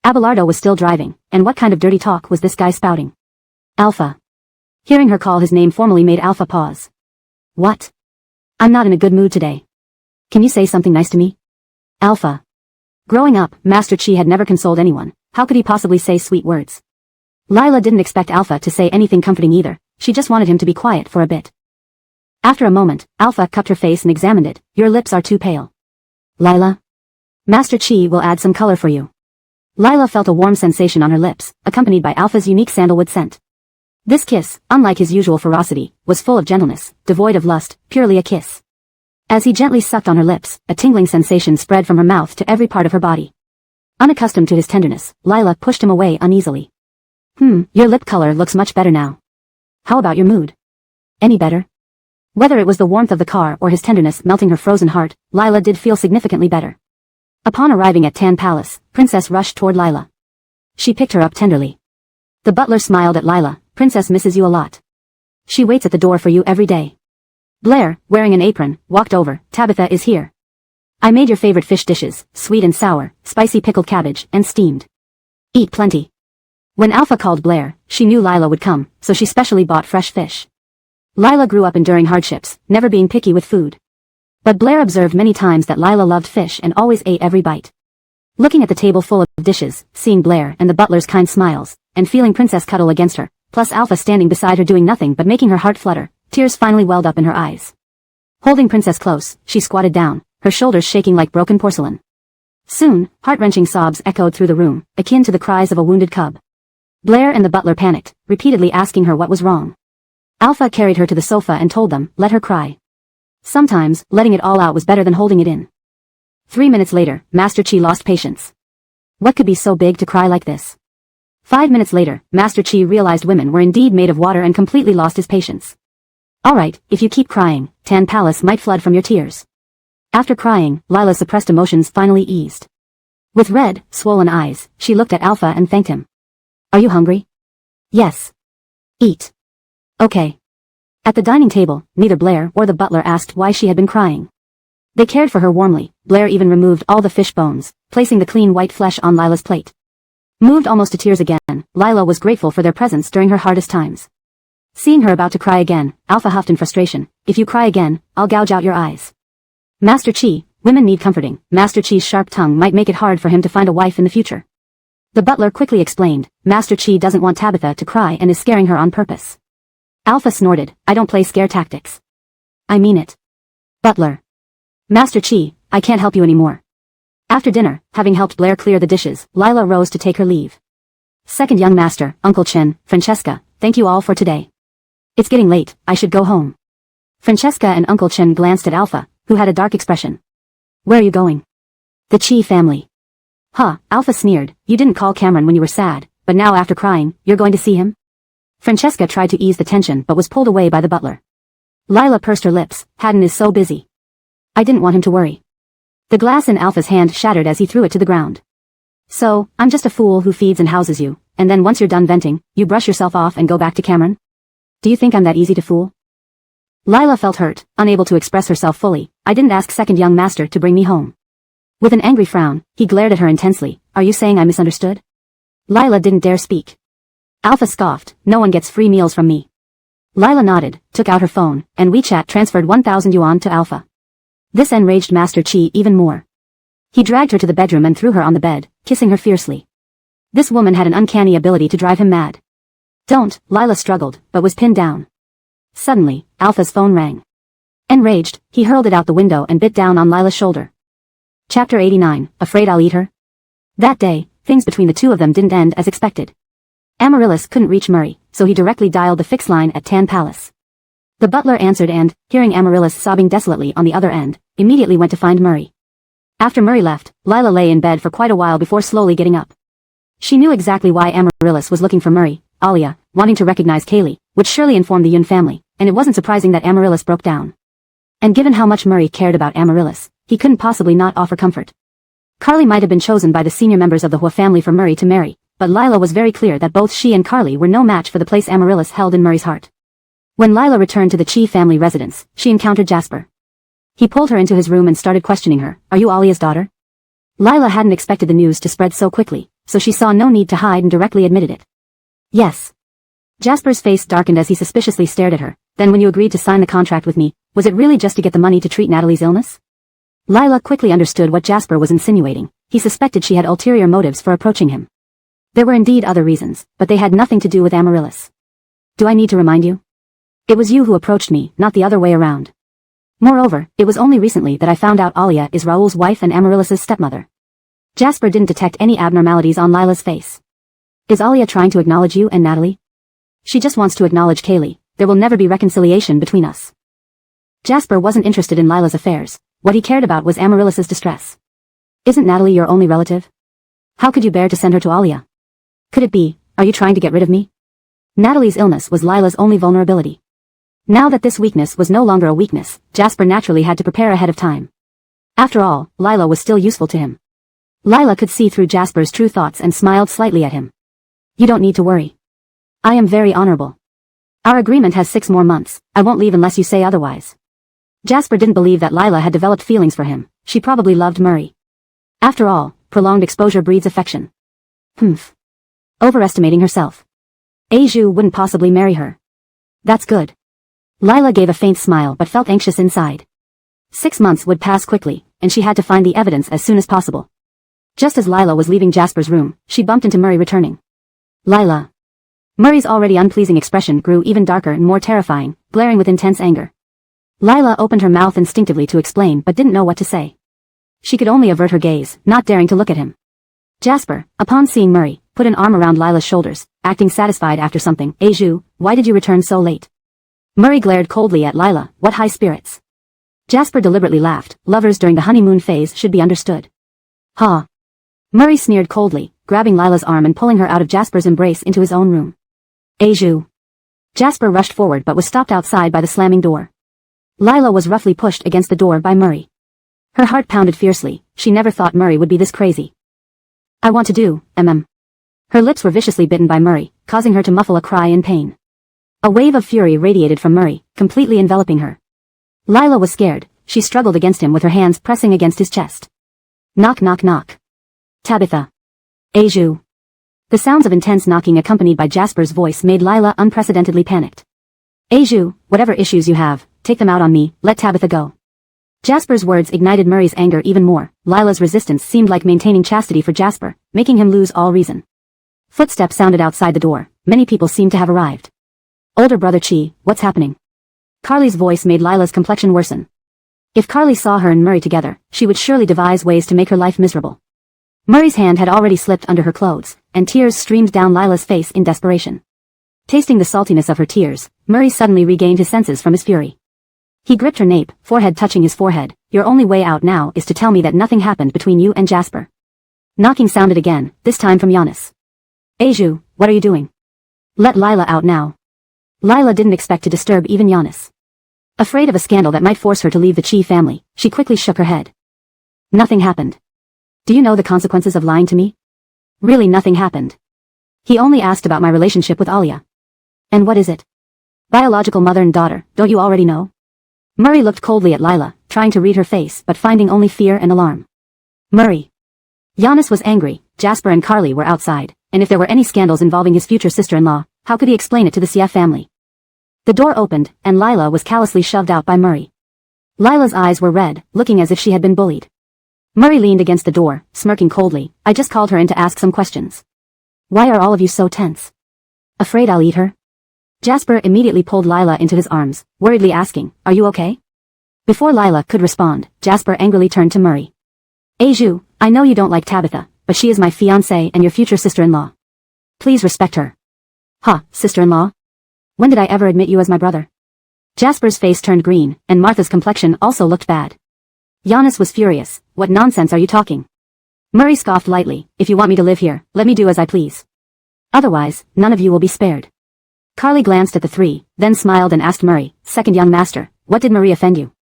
Abelardo was still driving, and what kind of dirty talk was this guy spouting? Alpha. Hearing her call his name formally made Alpha pause. "What? I'm not in a good mood today. Can you say something nice to me?" Alpha. Growing up, Master Chi had never consoled anyone. How could he possibly say sweet words? Lila didn't expect Alpha to say anything comforting either. She just wanted him to be quiet for a bit. After a moment, Alpha cupped her face and examined it. Your lips are too pale. Lila? Master Chi will add some color for you. Lila felt a warm sensation on her lips, accompanied by Alpha's unique sandalwood scent. This kiss, unlike his usual ferocity, was full of gentleness, devoid of lust, purely a kiss. As he gently sucked on her lips, a tingling sensation spread from her mouth to every part of her body. Unaccustomed to his tenderness, Lila pushed him away uneasily. Your lip color looks much better now. How about your mood? Any better? Whether it was the warmth of the car or his tenderness melting her frozen heart, Lila did feel significantly better. Upon arriving at Tan Palace, Princess rushed toward Lila. She picked her up tenderly. The butler smiled at Lila. Princess misses you a lot. She waits at the door for you every day. Blair, wearing an apron, walked over. Tabitha is here. I made your favorite fish dishes, sweet and sour, spicy pickled cabbage, and steamed. Eat plenty. When Alpha called Blair, she knew Lila would come, so she specially bought fresh fish. Lila grew up enduring hardships, never being picky with food. But Blair observed many times that Lila loved fish and always ate every bite. Looking at the table full of dishes, seeing Blair and the butler's kind smiles, and feeling Princess cuddle against her, plus Alpha standing beside her doing nothing but making her heart flutter, tears finally welled up in her eyes. Holding Princess close, she squatted down, her shoulders shaking like broken porcelain. Soon, heart-wrenching sobs echoed through the room, akin to the cries of a wounded cub. Blair and the butler panicked, repeatedly asking her what was wrong. Alpha carried her to the sofa and told them, let her cry. Sometimes, letting it all out was better than holding it in. 3 minutes later, Master Chi lost patience. What could be so big to cry like this? 5 minutes later, Master Chi realized women were indeed made of water and completely lost his patience. Alright, if you keep crying, Tan Palace might flood from your tears. After crying, Lila's suppressed emotions finally eased. With red, swollen eyes, she looked at Alpha and thanked him. Are you hungry? Yes. Eat. Okay. At the dining table, neither Blair or the butler asked why she had been crying. They cared for her warmly. Blair even removed all the fish bones, placing the clean white flesh on Lila's plate. Moved almost to tears again, Lila was grateful for their presence during her hardest times. Seeing her about to cry again, Alpha huffed in frustration. If you cry again, I'll gouge out your eyes. Master Chi, women need comforting. Master Chi's sharp tongue might make it hard for him to find a wife in the future. The butler quickly explained, Master Chi doesn't want Tabitha to cry and is scaring her on purpose. Alpha snorted, I don't play scare tactics. I mean it. Butler. Master Chi, I can't help you anymore. After dinner, having helped Blair clear the dishes, Lila rose to take her leave. Second young master, Uncle Chen, Francesca, thank you all for today. It's getting late, I should go home. Francesca and Uncle Chen glanced at Alpha, who had a dark expression. Where are you going? The Chi family. Huh, Alpha sneered, you didn't call Cameron when you were sad, but now after crying, you're going to see him? Francesca tried to ease the tension but was pulled away by the butler. Lila pursed her lips, Haddon is so busy. I didn't want him to worry. The glass in Alpha's hand shattered as he threw it to the ground. So, I'm just a fool who feeds and houses you, and then once you're done venting, you brush yourself off and go back to Cameron? Do you think I'm that easy to fool? Lila felt hurt, unable to express herself fully. I didn't ask second young master to bring me home. With an angry frown, he glared at her intensely. Are you saying I misunderstood? Lila didn't dare speak. Alpha scoffed, no one gets free meals from me. Lila nodded, took out her phone, and WeChat transferred 1,000 yuan to Alpha. This enraged Master Chi even more. He dragged her to the bedroom and threw her on the bed, kissing her fiercely. This woman had an uncanny ability to drive him mad. Don't, Lila struggled, but was pinned down. Suddenly, Alpha's phone rang. Enraged, he hurled it out the window and bit down on Lila's shoulder. Chapter 89, Afraid I'll Eat Her? That day, things between the two of them didn't end as expected. Amaryllis couldn't reach Murray, so he directly dialed the fixed line at Tan Palace. The butler answered and, hearing Amaryllis sobbing desolately on the other end, immediately went to find Murray. After Murray left, Lila lay in bed for quite a while before slowly getting up. She knew exactly why Amaryllis was looking for Murray. Alia, wanting to recognize Kaylee, would surely inform the Yun family, and it wasn't surprising that Amaryllis broke down. And given how much Murray cared about Amaryllis, he couldn't possibly not offer comfort. Carly might have been chosen by the senior members of the Hua family for Murray to marry, but Lila was very clear that both she and Carly were no match for the place Amaryllis held in Murray's heart. When Lila returned to the Chi family residence, she encountered Jasper. He pulled her into his room and started questioning her. Are you Alia's daughter? Lila hadn't expected the news to spread so quickly, so she saw no need to hide and directly admitted it. Yes. Jasper's face darkened as he suspiciously stared at her. Then when you agreed to sign the contract with me, was it really just to get the money to treat Natalie's illness? Lila quickly understood what Jasper was insinuating. He suspected she had ulterior motives for approaching him. There were indeed other reasons, but they had nothing to do with Amaryllis. Do I need to remind you? It was you who approached me, not the other way around. Moreover, it was only recently that I found out Alia is Raoul's wife and Amaryllis's stepmother. Jasper didn't detect any abnormalities on Lila's face. Is Alia trying to acknowledge you and Natalie? She just wants to acknowledge Kaylee. There will never be reconciliation between us. Jasper wasn't interested in Lila's affairs. What he cared about was Amaryllis's distress. Isn't Natalie your only relative? How could you bear to send her to Alia? Could it be, are you trying to get rid of me? Natalie's illness was Lila's only vulnerability. Now that this weakness was no longer a weakness, Jasper naturally had to prepare ahead of time. After all, Lila was still useful to him. Lila could see through Jasper's true thoughts and smiled slightly at him. You don't need to worry. I am very honorable. Our agreement has 6 more months. I won't leave unless you say otherwise. Jasper didn't believe that Lila had developed feelings for him. She probably loved Murray. After all, prolonged exposure breeds affection. Overestimating herself. Zhu wouldn't possibly marry her. That's good. Lila gave a faint smile but felt anxious inside. 6 months would pass quickly, and she had to find the evidence as soon as possible. Just as Lila was leaving Jasper's room, she bumped into Murray returning. Lila. Murray's already unpleasing expression grew even darker and more terrifying, glaring with intense anger. Lila opened her mouth instinctively to explain but didn't know what to say. She could only avert her gaze, not daring to look at him. Jasper, upon seeing Murray, put an arm around Lila's shoulders, acting satisfied after something. Zhu, why did you return so late? Murray glared coldly at Lila. What high spirits. Jasper deliberately laughed. Lovers during the honeymoon phase should be understood. Ha. Murray sneered coldly, grabbing Lila's arm and pulling her out of Jasper's embrace into his own room. Zhu. Jasper rushed forward but was stopped outside by the slamming door. Lila was roughly pushed against the door by Murray. Her heart pounded fiercely. She never thought Murray would be this crazy. I want to do, Her lips were viciously bitten by Murray, causing her to muffle a cry in pain. A wave of fury radiated from Murray, completely enveloping her. Lila was scared. She struggled against him with her hands pressing against his chest. Knock knock knock. Tabitha. Zhu. The sounds of intense knocking accompanied by Jasper's voice made Lila unprecedentedly panicked. Zhu, whatever issues you have, take them out on me, let Tabitha go. Jasper's words ignited Murray's anger even more. Lila's resistance seemed like maintaining chastity for Jasper, making him lose all reason. Footsteps sounded outside the door. Many people seemed to have arrived. Older brother Chi, what's happening? Carly's voice made Lila's complexion worsen. If Carly saw her and Murray together, she would surely devise ways to make her life miserable. Murray's hand had already slipped under her clothes, and tears streamed down Lila's face in desperation. Tasting the saltiness of her tears, Murray suddenly regained his senses from his fury. He gripped her nape, forehead touching his forehead. Your only way out now is to tell me that nothing happened between you and Jasper. Knocking sounded again, this time from Giannis. Zhu, what are you doing? Let Lila out now. Lila didn't expect to disturb even Giannis. Afraid of a scandal that might force her to leave the Chi family, she quickly shook her head. Nothing happened. Do you know the consequences of lying to me? Really nothing happened. He only asked about my relationship with Alia. And what is it? Biological mother and daughter, don't you already know? Murray looked coldly at Lila, trying to read her face but finding only fear and alarm. Murray. Giannis was angry. Jasper and Carly were outside, and if there were any scandals involving his future sister-in-law, how could he explain it to the CF family? The door opened, and Lila was callously shoved out by Murray. Lila's eyes were red, looking as if she had been bullied. Murray leaned against the door, smirking coldly. I just called her in to ask some questions. Why are all of you so tense? Afraid I'll eat her? Jasper immediately pulled Lila into his arms, worriedly asking, are you okay? Before Lila could respond, Jasper angrily turned to Murray. Zhu, I know you don't like Tabitha, but she is my fiancée and your future sister-in-law. Please respect her. Sister-in-law? When did I ever admit you as my brother? Jasper's face turned green, and Martha's complexion also looked bad. Giannis was furious. What nonsense are you talking? Murray scoffed lightly. If you want me to live here, let me do as I please. Otherwise, none of you will be spared. Carly glanced at the three, then smiled and asked Murray, second young master, what did Murray offend you?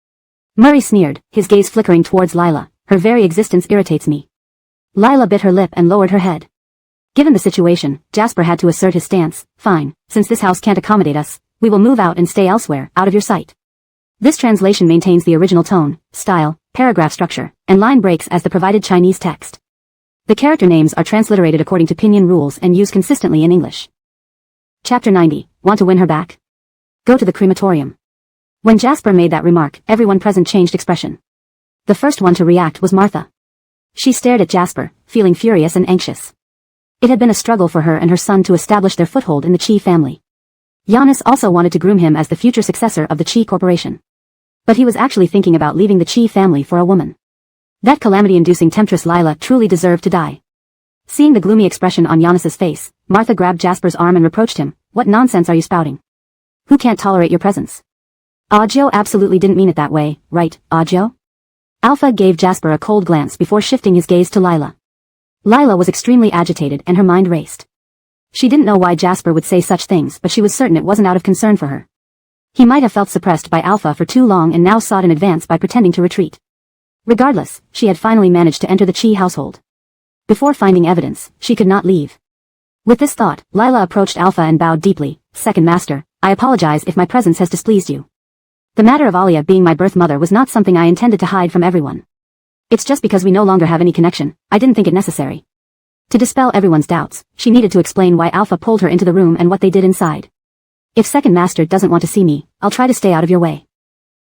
Murray sneered, his gaze flickering towards Lila. Her very existence irritates me. Lila bit her lip and lowered her head. Given the situation, Jasper had to assert his stance. Fine, since this house can't accommodate us, we will move out and stay elsewhere, out of your sight. This translation maintains the original tone, style, paragraph structure, and line breaks as the provided Chinese text. The character names are transliterated according to pinyin rules and used consistently in English. Chapter 90, Want to win her back? Go to the crematorium. When Jasper made that remark, everyone present changed expression. The first one to react was Martha. She stared at Jasper, feeling furious and anxious. It had been a struggle for her and her son to establish their foothold in the Chi family. Giannis also wanted to groom him as the future successor of the Chi Corporation. But he was actually thinking about leaving the Chi family for a woman. That calamity-inducing temptress Lila truly deserved to die. Seeing the gloomy expression on Giannis's face, Martha grabbed Jasper's arm and reproached him. What nonsense are you spouting? Who can't tolerate your presence? Agio absolutely didn't mean it that way, right, Agio? Alpha gave Jasper a cold glance before shifting his gaze to Lila. Lila was extremely agitated and her mind raced. She didn't know why Jasper would say such things, but she was certain it wasn't out of concern for her. He might have felt suppressed by Alpha for too long and now sought in advance by pretending to retreat. Regardless, she had finally managed to enter the Chi household. Before finding evidence, she could not leave. With this thought, Lila approached Alpha and bowed deeply. Second Master, I apologize if my presence has displeased you. The matter of Alia being my birth mother was not something I intended to hide from everyone. It's just because we no longer have any connection, I didn't think it necessary. To dispel everyone's doubts, she needed to explain why Alpha pulled her into the room and what they did inside. If Second Master doesn't want to see me, I'll try to stay out of your way.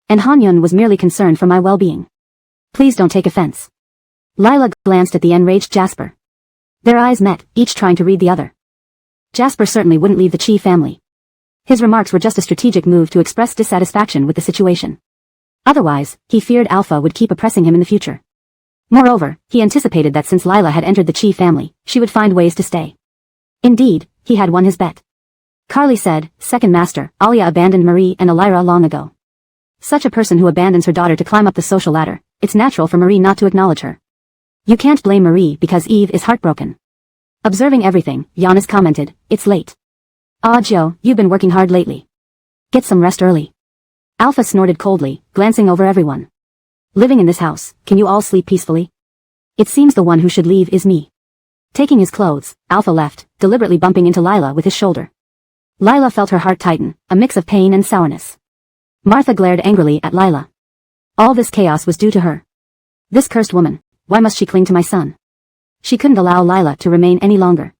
And Hanyun was merely concerned for my well-being. Please don't take offense. Lila glanced at the enraged Jasper. Their eyes met, each trying to read the other. Jasper certainly wouldn't leave the Chi family. His remarks were just a strategic move to express dissatisfaction with the situation. Otherwise, he feared Alpha would keep oppressing him in the future. Moreover, he anticipated that since Lila had entered the Chi family, she would find ways to stay. Indeed, he had won his bet. Carly said, Second Master, Alia abandoned Marie and Elira long ago. Such a person who abandons her daughter to climb up the social ladder, it's natural for Marie not to acknowledge her. You can't blame Marie because Eve is heartbroken. Observing everything, Giannis commented, it's late. Joe, you've been working hard lately. Get some rest early. Alpha snorted coldly, glancing over everyone. Living in this house, can you all sleep peacefully? It seems the one who should leave is me. Taking his clothes, Alpha left, deliberately bumping into Lila with his shoulder. Lila felt her heart tighten, a mix of pain and sourness. Martha glared angrily at Lila. All this chaos was due to her. This cursed woman, why must she cling to my son? She couldn't allow Lila to remain any longer.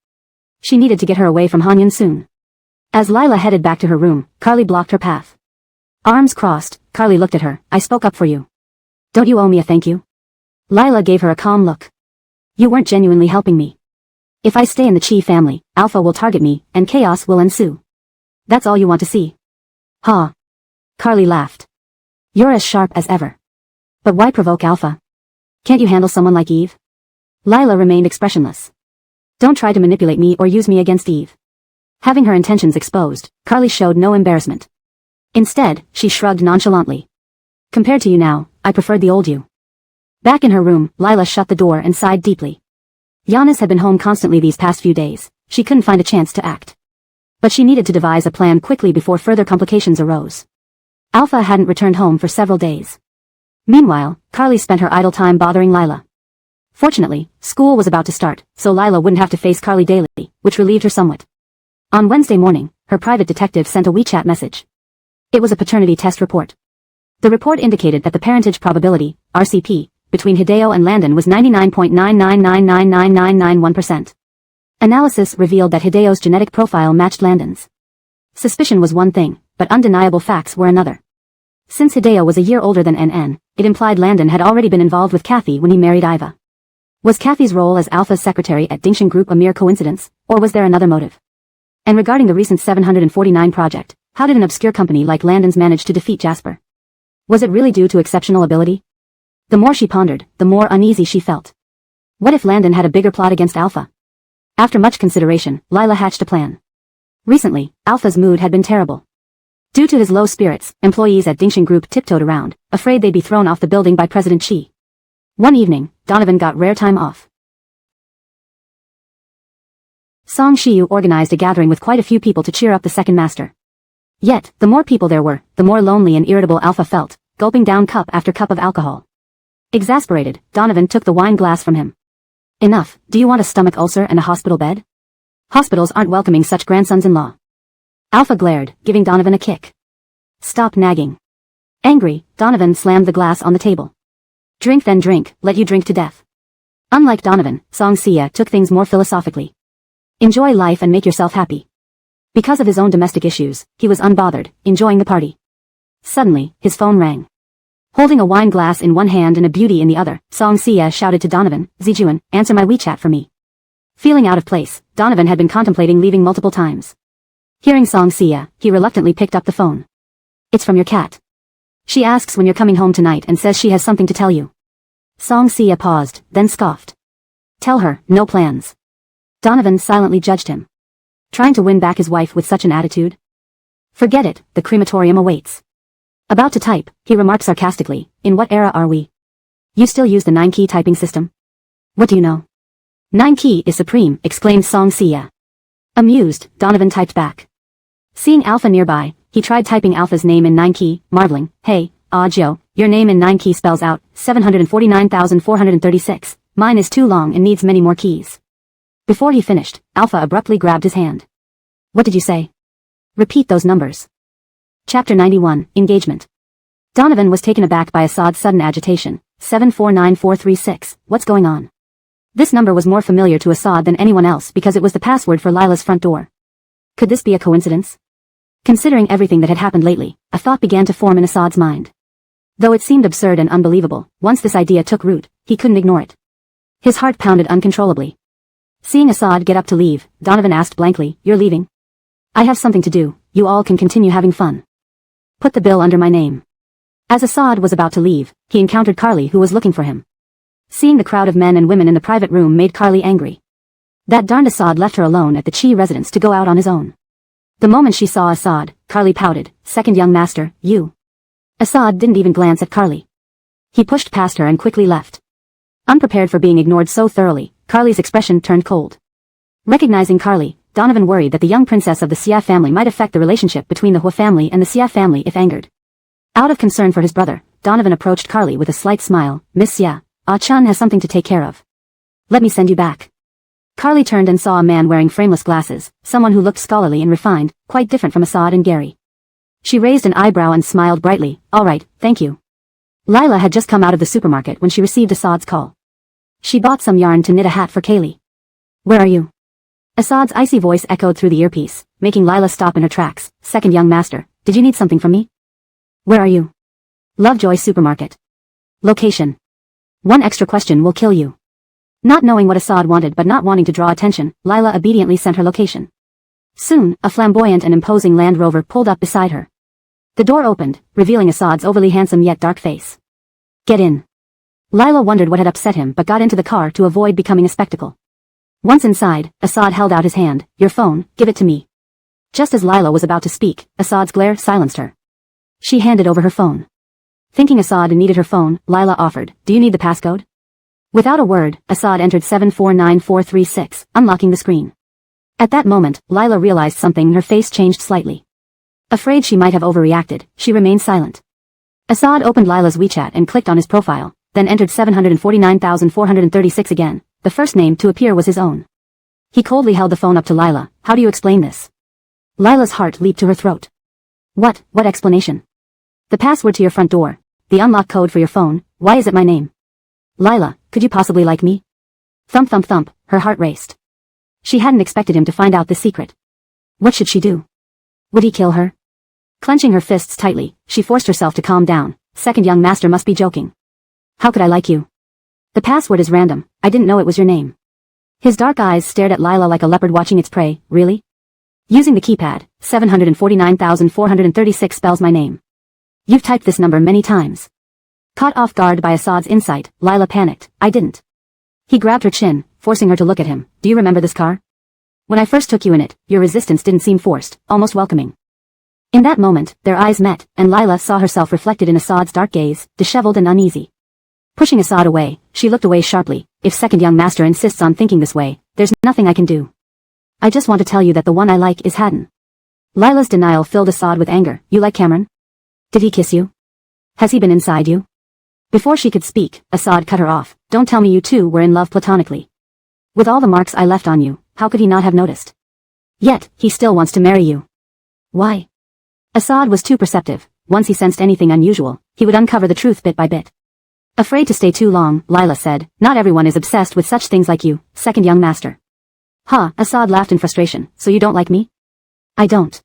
She needed to get her away from Hanyun soon. As Lila headed back to her room, Carly blocked her path. Arms crossed, Carly looked at her. I spoke up for you. Don't you owe me a thank you? Lila gave her a calm look. You weren't genuinely helping me. If I stay in the Chi family, Alpha will target me, and chaos will ensue. That's all you want to see. Ha. Carly laughed. You're as sharp as ever. But why provoke Alpha? Can't you handle someone like Eve? Lila remained expressionless. Don't try to manipulate me or use me against Eve. Having her intentions exposed, Carly showed no embarrassment. Instead, she shrugged nonchalantly. Compared to you now, I preferred the old you. Back in her room, Lila shut the door and sighed deeply. Giannis had been home constantly these past few days. She couldn't find a chance to act. But she needed to devise a plan quickly before further complications arose. Alpha hadn't returned home for several days. Meanwhile, Carly spent her idle time bothering Lila. Fortunately, school was about to start, so Lila wouldn't have to face Carly daily, which relieved her somewhat. On Wednesday morning, her private detective sent a WeChat message. It was a paternity test report. The report indicated that the parentage probability, RCP, between Hideo and Landon was 99.9999991%. Analysis revealed that Hideo's genetic profile matched Landon's. Suspicion was one thing, but undeniable facts were another. Since Hideo was a year older than NN, it implied Landon had already been involved with Kathy when he married Iva. Was Kathy's role as Alpha's secretary at Dingshan Group a mere coincidence, or was there another motive? And regarding the recent 749 project, how did an obscure company like Landon's manage to defeat Jasper? Was it really due to exceptional ability? The more she pondered, the more uneasy she felt. What if Landon had a bigger plot against Alpha? After much consideration, Lila hatched a plan. Recently, Alpha's mood had been terrible. Due to his low spirits, employees at Dingshan Group tiptoed around, afraid they'd be thrown off the building by President Chi. One evening, Donovan got rare time off. Song Shiyu organized a gathering with quite a few people to cheer up the second master. Yet, the more people there were, the more lonely and irritable Alpha felt, gulping down cup after cup of alcohol. Exasperated, Donovan took the wine glass from him. Enough, do you want a stomach ulcer and a hospital bed? Hospitals aren't welcoming such grandsons-in-law. Alpha glared, giving Donovan a kick. Stop nagging. Angry, Donovan slammed the glass on the table. Drink then drink, let you drink to death. Unlike Donovan, Song Sia took things more philosophically. Enjoy life and make yourself happy. Because of his own domestic issues, he was unbothered, enjoying the party. Suddenly, his phone rang. Holding a wine glass in one hand and a beauty in the other, Song Sia shouted to Donovan, "Zijuan, answer my WeChat for me." Feeling out of place, Donovan had been contemplating leaving multiple times. Hearing Song Sia, he reluctantly picked up the phone. "It's from your cat. She asks when you're coming home tonight and says she has something to tell you." Song Sia paused, then scoffed. "Tell her, no plans." Donovan silently judged him. Trying to win back his wife with such an attitude? "Forget it, the crematorium awaits." About to type, he remarked sarcastically, "In what era are we? You still use the 9-key typing system? What do you know?" "9-key is supreme," exclaimed Song Sia. Amused, Donovan typed back. Seeing Alpha nearby, he tried typing Alpha's name in 9-key, marveling, "Hey, Joe, your name in 9-key spells out 749,436. Mine is too long and needs many more keys." Before he finished, Alpha abruptly grabbed his hand. "What did you say? Repeat those numbers." Chapter 91, Engagement. Donovan was taken aback by Assad's sudden agitation. 749,436, what's going on? This number was more familiar to Assad than anyone else because it was the password for Lila's front door. Could this be a coincidence? Considering everything that had happened lately, a thought began to form in Assad's mind. Though it seemed absurd and unbelievable, once this idea took root, he couldn't ignore it. His heart pounded uncontrollably. Seeing Assad get up to leave, Donovan asked blankly, "You're leaving?" "I have something to do, you all can continue having fun. Put the bill under my name." As Assad was about to leave, he encountered Carly who was looking for him. Seeing the crowd of men and women in the private room made Carly angry. That darned Assad left her alone at the Chi residence to go out on his own. The moment she saw Assad, Carly pouted, "Second young master, you." Assad didn't even glance at Carly. He pushed past her and quickly left. Unprepared for being ignored so thoroughly, Carly's expression turned cold. Recognizing Carly, Donovan worried that the young princess of the Xia family might affect the relationship between the Hua family and the Xia family if angered. Out of concern for his brother, Donovan approached Carly with a slight smile. "Miss Xia, Ah-chan has something to take care of. Let me send you back." Carly turned and saw a man wearing frameless glasses, someone who looked scholarly and refined, quite different from Assad and Gary. She raised an eyebrow and smiled brightly. "All right, thank you." Lila had just come out of the supermarket when she received Assad's call. She bought some yarn to knit a hat for Kaylee. "Where are you?" Assad's icy voice echoed through the earpiece, making Lila stop in her tracks. "Second young master, did you need something from me?" "Where are you?" "Lovejoy Supermarket." "Location." "One extra question will kill you." Not knowing what Assad wanted but not wanting to draw attention, Lila obediently sent her location. Soon, a flamboyant and imposing Land Rover pulled up beside her. The door opened, revealing Assad's overly handsome yet dark face. "Get in." Lila wondered what had upset him but got into the car to avoid becoming a spectacle. Once inside, Assad held out his hand. "Your phone, give it to me." Just as Lila was about to speak, Assad's glare silenced her. She handed over her phone. Thinking Assad needed her phone, Lila offered, "Do you need the passcode?" Without a word, Assad entered 749,436, unlocking the screen. At that moment, Lila realized something and her face changed slightly. Afraid she might have overreacted, she remained silent. Assad opened Lila's WeChat and clicked on his profile, then entered 749,436 again. The first name to appear was his own. He coldly held the phone up to Lila. "How do you explain this?" Lila's heart leaped to her throat. What explanation?" "The password to your front door. The unlock code for your phone. Why is it my name?" "Lila, could you possibly like me?" Thump thump thump, her heart raced. She hadn't expected him to find out this secret. What should she do? Would he kill her? Clenching her fists tightly, she forced herself to calm down. "Second young master must be joking. How could I like you? The password is random. I didn't know it was your name." His dark eyes stared at Lila like a leopard watching its prey. "Really?" Using the keypad, 749,436 spells my name. You've typed this number many times. Caught off guard by Assad's insight, Lila panicked. "I didn't." He grabbed her chin, forcing her to look at him. "Do you remember this car? When I first took you in it, your resistance didn't seem forced, almost welcoming." In that moment, their eyes met, and Lila saw herself reflected in Assad's dark gaze, disheveled and uneasy. Pushing Assad away, she looked away sharply. "If second young master insists on thinking this way, there's nothing I can do. I just want to tell you that the one I like is Haddon." Lila's denial filled Assad with anger. "You like Cameron? Did he kiss you? Has he been inside you?" Before she could speak, Assad cut her off. "Don't tell me you two were in love platonically. With all the marks I left on you, how could he not have noticed? Yet, he still wants to marry you. Why?" Assad was too perceptive. Once he sensed anything unusual, he would uncover the truth bit by bit. Afraid to stay too long, Lila said, "Not everyone is obsessed with such things like you, second young master." "Ha," Assad laughed in frustration. "So you don't like me?" "I don't.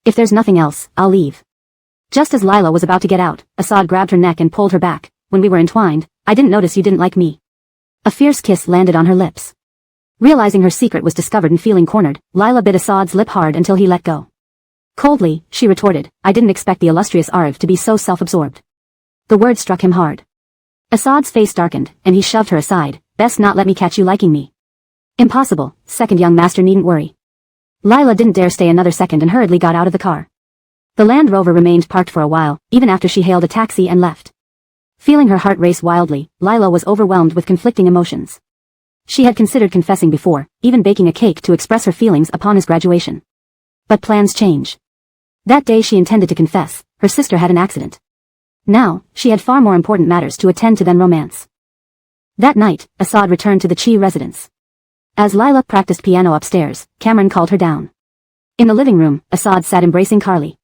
If there's nothing else, I'll leave." Just as Lila was about to get out, Assad grabbed her neck and pulled her back. When we were entwined, I didn't notice you didn't like me. A fierce kiss landed on her lips. Realizing her secret was discovered and feeling cornered, Lila bit Assad's lip hard until he let go. Coldly, she retorted, I didn't expect the illustrious Arif to be so self-absorbed. The word struck him hard. Assad's face darkened, and he shoved her aside. Best not let me catch you liking me. Impossible, second young master needn't worry. Lila didn't dare stay another second and hurriedly got out of the car. The Land Rover remained parked for a while, even after she hailed a taxi and left. Feeling her heart race wildly, Lila was overwhelmed with conflicting emotions. She had considered confessing before, even baking a cake to express her feelings upon his graduation. But plans change. That day she intended to confess, her sister had an accident. Now, she had far more important matters to attend to than romance. That night, Assad returned to the Chi residence. As Lila practiced piano upstairs, Cameron called her down. In the living room, Assad sat embracing Carly.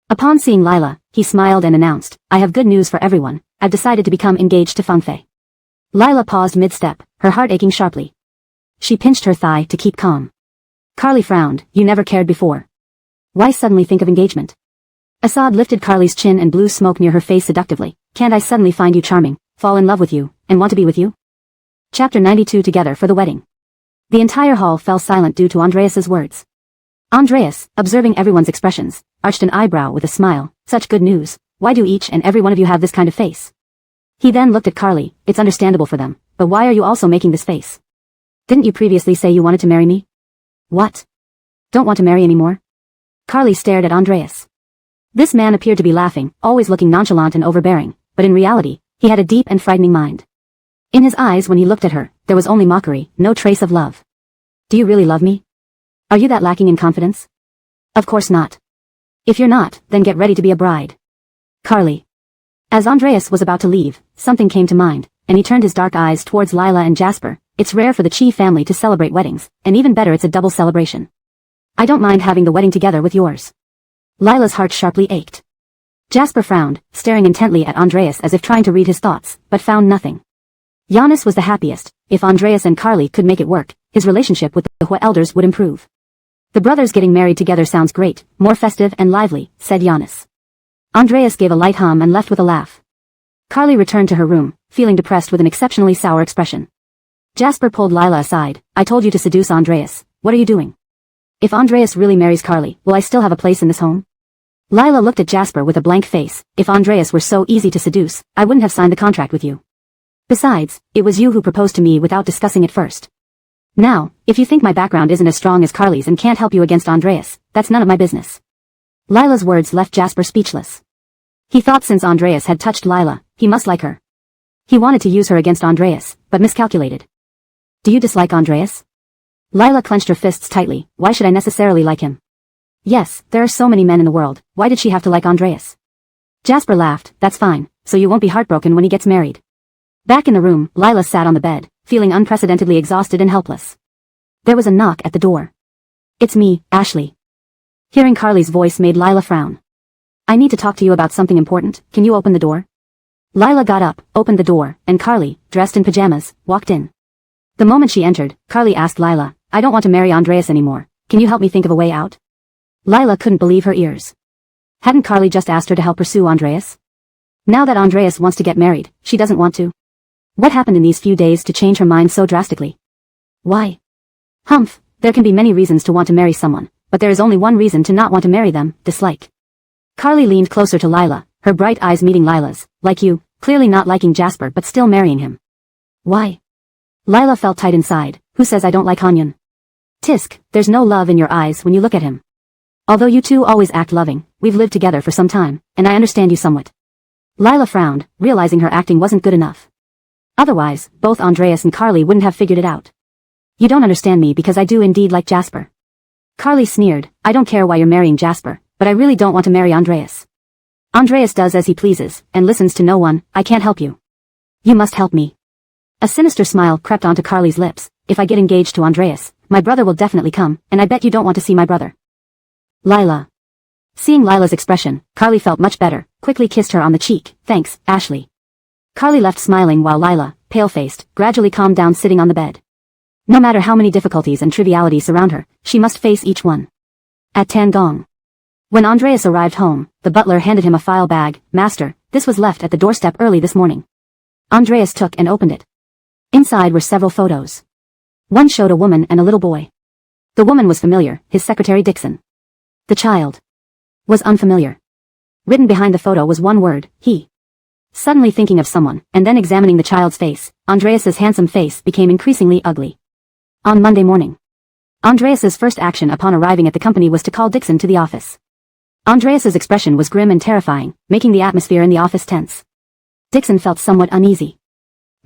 Upon seeing Lila, he smiled and announced, I have good news for everyone, I've decided to become engaged to Fengfei. Lila paused mid-step, her heart aching sharply. She pinched her thigh to keep calm. Carly frowned, you never cared before. Why suddenly think of engagement? Assad lifted Carly's chin and blew smoke near her face seductively. Can't I suddenly find you charming, fall in love with you, and want to be with you? Chapter 92 Together for the wedding. The entire hall fell silent due to Andreas's words. Andreas, observing everyone's expressions, arched an eyebrow with a smile. Such good news, why do each and every one of you have this kind of face? He then looked at Carly, it's understandable for them, but why are you also making this face? Didn't you previously say you wanted to marry me? What? Don't want to marry anymore? Carly stared at Andreas. This man appeared to be laughing, always looking nonchalant and overbearing, but in reality, he had a deep and frightening mind. In his eyes when he looked at her, there was only mockery, no trace of love. Do you really love me? Are you that lacking in confidence? Of course not. If you're not, then get ready to be a bride. Carly. As Andreas was about to leave, something came to mind, and he turned his dark eyes towards Lila and Jasper. It's rare for the Chi family to celebrate weddings, and even better it's a double celebration. I don't mind having the wedding together with yours. Lila's heart sharply ached. Jasper frowned, staring intently at Andreas as if trying to read his thoughts, but found nothing. Giannis was the happiest. If Andreas and Carly could make it work, his relationship with the He elders would improve. The brothers getting married together sounds great, more festive and lively, said Giannis. Andreas gave a light hum and left with a laugh. Carly returned to her room, feeling depressed with an exceptionally sour expression. Jasper pulled Lila aside. I told you to seduce Andreas. What are you doing? If Andreas really marries Carly, will I still have a place in this home? Lila looked at Jasper with a blank face. If Andreas were so easy to seduce, I wouldn't have signed the contract with you. Besides, it was you who proposed to me without discussing it first. Now, if you think my background isn't as strong as Carly's and can't help you against Andreas, that's none of my business. Lila's words left Jasper speechless. He thought since Andreas had touched Lila, he must like her. He wanted to use her against Andreas, but miscalculated. Do you dislike Andreas? Lila clenched her fists tightly. Why should I necessarily like him? Yes, there are so many men in the world, why did she have to like Andreas? Jasper laughed, that's fine, so you won't be heartbroken when he gets married. Back in the room, Lila sat on the bed, feeling unprecedentedly exhausted and helpless. There was a knock at the door. It's me, Ashley. Hearing Carly's voice made Lila frown. I need to talk to you about something important, can you open the door? Lila got up, opened the door, and Carly, dressed in pajamas, walked in. The moment she entered, Carly asked Lila, I don't want to marry Andreas anymore, can you help me think of a way out? Lila couldn't believe her ears. Hadn't Carly just asked her to help pursue Andreas? Now that Andreas wants to get married, she doesn't want to. What happened in these few days to change her mind so drastically? Why? Humph, there can be many reasons to want to marry someone, but there is only one reason to not want to marry them, dislike. Carly leaned closer to Lila, her bright eyes meeting Lila's, like you, clearly not liking Jasper but still marrying him. Why? Lila felt tight inside, who says I don't like Hanyan? Tisk, there's no love in your eyes when you look at him. Although you two always act loving, we've lived together for some time, and I understand you somewhat. Lila frowned, realizing her acting wasn't good enough. Otherwise, both Andreas and Carly wouldn't have figured it out. You don't understand me because I do indeed like Jasper. Carly sneered, I don't care why you're marrying Jasper, but I really don't want to marry Andreas. Andreas does as he pleases, and listens to no one, I can't help you. You must help me. A sinister smile crept onto Carly's lips, if I get engaged to Andreas, my brother will definitely come, and I bet you don't want to see my brother. Lila. Seeing Lila's expression, Carly felt much better, quickly kissed her on the cheek, thanks, Ashley. Carly left smiling while Lila, pale-faced, gradually calmed down sitting on the bed. No matter how many difficulties and trivialities surround her, she must face each one. At Tangong. When Andreas arrived home, the butler handed him a file bag. "Master, this was left at the doorstep early this morning." Andreas took and opened it. Inside were several photos. One showed a woman and a little boy. The woman was familiar, his secretary Dixon. The child was unfamiliar. Written behind the photo was one word, "He." Suddenly thinking of someone, and then examining the child's face, Andreas's handsome face became increasingly ugly. On Monday morning, Andreas's first action upon arriving at the company was to call Dixon to the office. Andreas's expression was grim and terrifying, making the atmosphere in the office tense. Dixon felt somewhat uneasy.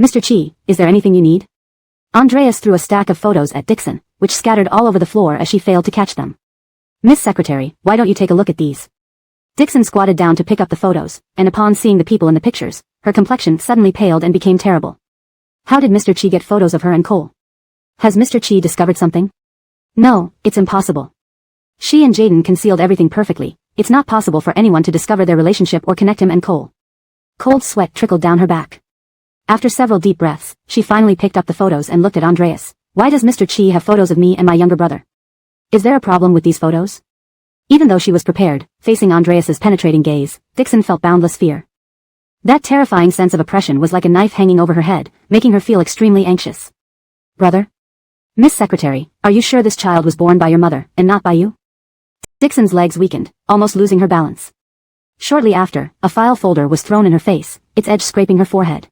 "Mr. Chi, is there anything you need?" Andreas threw a stack of photos at Dixon, which scattered all over the floor as she failed to catch them. "Miss Secretary, why don't you take a look at these?" Dixon squatted down to pick up the photos, and upon seeing the people in the pictures, her complexion suddenly paled and became terrible. How did Mr. Chi get photos of her and Cole? Has Mr. Chi discovered something? No, it's impossible. She and Jaden concealed everything perfectly. It's not possible for anyone to discover their relationship or connect him and Cole. Cold sweat trickled down her back. After several deep breaths, she finally picked up the photos and looked at Andreas. "Why does Mr. Chi have photos of me and my younger brother? Is there a problem with these photos?" Even though she was prepared, facing Andreas's penetrating gaze, Dixon felt boundless fear. That terrifying sense of oppression was like a knife hanging over her head, making her feel extremely anxious. "Brother? Miss Secretary, are you sure this child was born by your mother, and not by you?" Dixon's legs weakened, almost losing her balance. Shortly after, a file folder was thrown in her face, its edge scraping her forehead.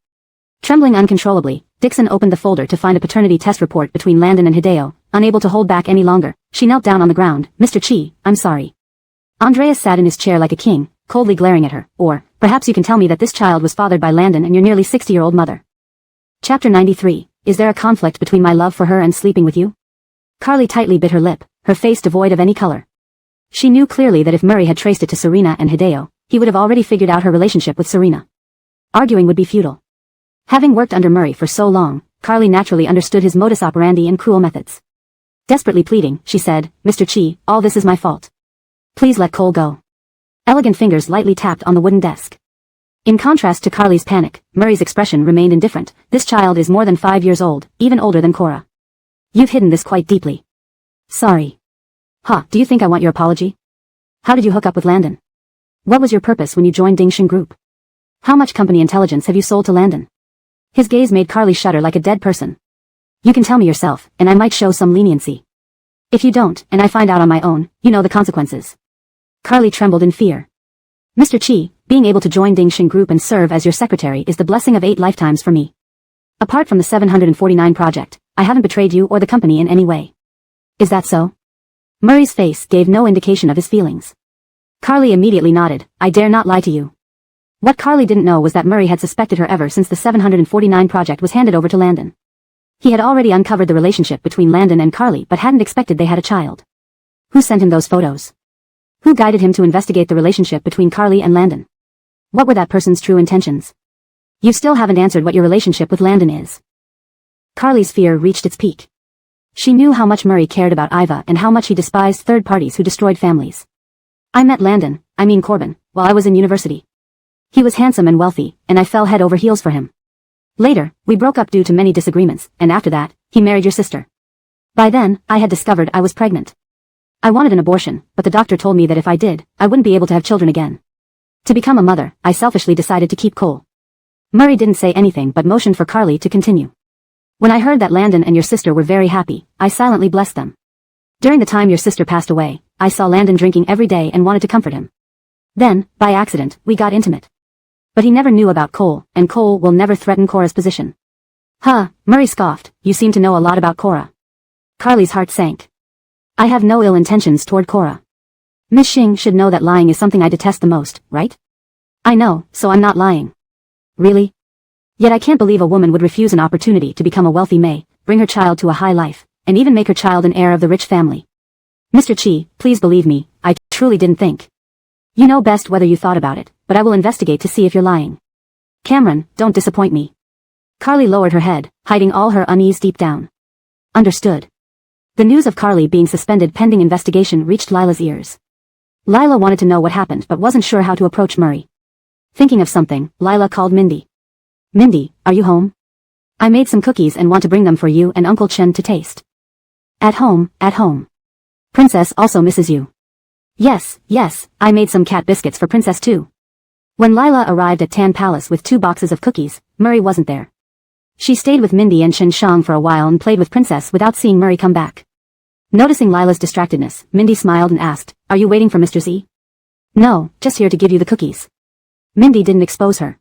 Trembling uncontrollably, Dixon opened the folder to find a paternity test report between Landon and Hideo. Unable to hold back any longer, she knelt down on the ground. "Mr. Chi, I'm sorry." Andreas sat in his chair like a king, coldly glaring at her. "Or, perhaps you can tell me that this child was fathered by Landon and your nearly 60-year-old mother." Chapter 93, Is there a conflict between my love for her and sleeping with you? Carly tightly bit her lip, her face devoid of any color. She knew clearly that if Murray had traced it to Serena and Hideo, he would have already figured out her relationship with Serena. Arguing would be futile. Having worked under Murray for so long, Carly naturally understood his modus operandi and cruel methods. Desperately pleading, she said, "Mr. Chi, all this is my fault. Please let Cole go." Elegant fingers lightly tapped on the wooden desk. In contrast to Carly's panic, Murray's expression remained indifferent. "This child is more than 5 years old, even older than Cora. You've hidden this quite deeply." "Sorry." "Huh, do you think I want your apology? How did you hook up with Landon? What was your purpose when you joined Dingxin Group? How much company intelligence have you sold to Landon?" His gaze made Carly shudder like a dead person. "You can tell me yourself, and I might show some leniency. If you don't, and I find out on my own, you know the consequences." Carly trembled in fear. "Mr. Chi, being able to join Dingxin Group and serve as your secretary is the blessing of 8 lifetimes for me. Apart from the 749 project, I haven't betrayed you or the company in any way. Is that so?" Murray's face gave no indication of his feelings. Carly immediately nodded. "I dare not lie to you." What Carly didn't know was that Murray had suspected her ever since the 749 project was handed over to Landon. He had already uncovered the relationship between Landon and Carly but hadn't expected they had a child. Who sent him those photos? Who guided him to investigate the relationship between Carly and Landon? What were that person's true intentions? You still haven't answered what your relationship with Landon is. Carly's fear reached its peak. She knew how much Murray cared about Iva and how much he despised third parties who destroyed families. "I met Landon, Corbin, while I was in university. He was handsome and wealthy, and I fell head over heels for him. Later, we broke up due to many disagreements, and after that, he married your sister. By then, I had discovered I was pregnant. I wanted an abortion, but the doctor told me that if I did, I wouldn't be able to have children again. To become a mother, I selfishly decided to keep Cole." Murray didn't say anything but motioned for Carly to continue. "When I heard that Landon and your sister were very happy, I silently blessed them. During the time your sister passed away, I saw Landon drinking every day and wanted to comfort him. Then, by accident, we got intimate. But he never knew about Cole, and Cole will never threaten Cora's position." "Huh," Murray scoffed, "you seem to know a lot about Cora." Carly's heart sank. "I have no ill intentions toward Cora. Miss Xing should know that lying is something I detest the most, right?" "I know, so I'm not lying." "Really? Yet I can't believe a woman would refuse an opportunity to become a wealthy May, bring her child to a high life, and even make her child an heir of the rich family. Mr. Chi, please believe me, I truly didn't think. You know best whether you thought about it, but I will investigate to see if you're lying. Cameron, don't disappoint me." Carly lowered her head, hiding all her unease deep down. "Understood." The news of Carly being suspended pending investigation reached Lila's ears. Lila wanted to know what happened but wasn't sure how to approach Murray. Thinking of something, Lila called Mindy. "Mindy, are you home? I made some cookies and want to bring them for you and Uncle Chen to taste." At home, at home. Princess also misses you." Yes, I made some cat biscuits for Princess too. When Lila arrived at Tan Palace with 2 boxes of cookies, Murray wasn't there. She stayed with Mindy and Chen Shang for a while and played with Princess without seeing Murray come back. Noticing Lila's distractedness, Mindy smiled and asked, "Are you waiting for Mr. Z?" "No, just here to give you the cookies." Mindy didn't expose her.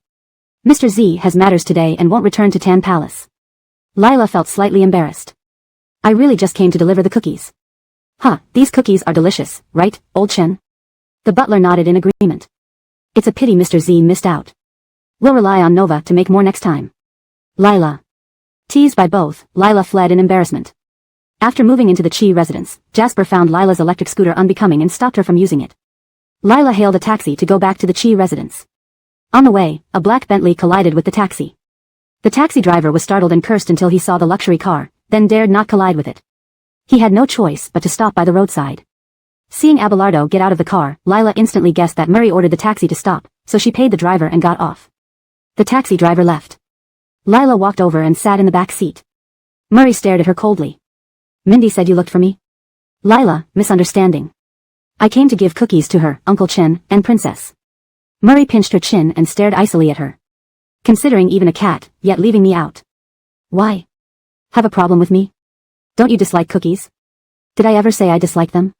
"Mr. Z has matters today and won't return to Tan Palace." Lila felt slightly embarrassed. "I really just came to deliver the cookies." "Huh, these cookies are delicious, right, old Chen?" The butler nodded in agreement. "It's a pity Mr. Z missed out. We'll rely on Nova to make more next time." Lila. Teased by both, Lila fled in embarrassment. After moving into the Chi residence, Jasper found Lila's electric scooter unbecoming and stopped her from using it. Lila hailed a taxi to go back to the Chi residence. On the way, a black Bentley collided with the taxi. The taxi driver was startled and cursed until he saw the luxury car, then dared not collide with it. He had no choice but to stop by the roadside. Seeing Abelardo get out of the car, Lila instantly guessed that Murray ordered the taxi to stop, so she paid the driver and got off. The taxi driver left. Lila walked over and sat in the back seat. Murray stared at her coldly. "Mindy said you looked for me?" Lila, misunderstanding. "I came to give cookies to her, Uncle Chen, and Princess." Murray pinched her chin and stared icily at her. "Considering even a cat, yet leaving me out. Why? Have a problem with me? Don't you dislike cookies? Did I ever say I dislike them?"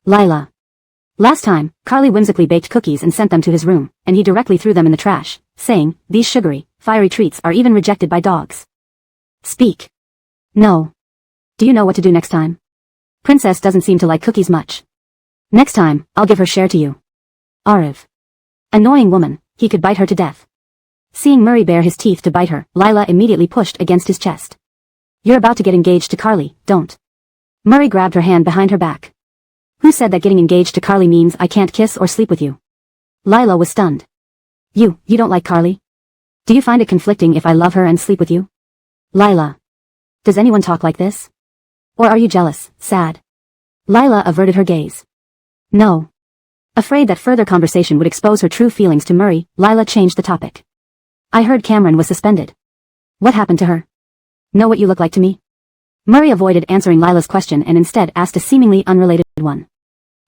Lila. Last time, Carly whimsically baked cookies and sent them to his room, and he directly threw them in the trash, saying, "These sugary, fiery treats are even rejected by dogs." Speak. No. Do you know what to do next time? Princess doesn't seem to like cookies much. Next time, I'll give her share to you. Ariv. Annoying woman, he could bite her to death. Seeing Murray bare his teeth to bite her, Lila immediately pushed against his chest. "You're about to get engaged to Carly, don't." Murray grabbed her hand behind her back. "Who said that getting engaged to Carly means I can't kiss or sleep with you?" Lila was stunned. You don't like Carly? Do you find it conflicting if I love her and sleep with you?" Lila. Does anyone talk like this? Or are you jealous, sad? Lila averted her gaze. No. Afraid that further conversation would expose her true feelings to Murray, Lila changed the topic. "I heard Cameron was suspended. What happened to her? Know what you look like to me?" Murray avoided answering Lila's question and instead asked a seemingly unrelated one.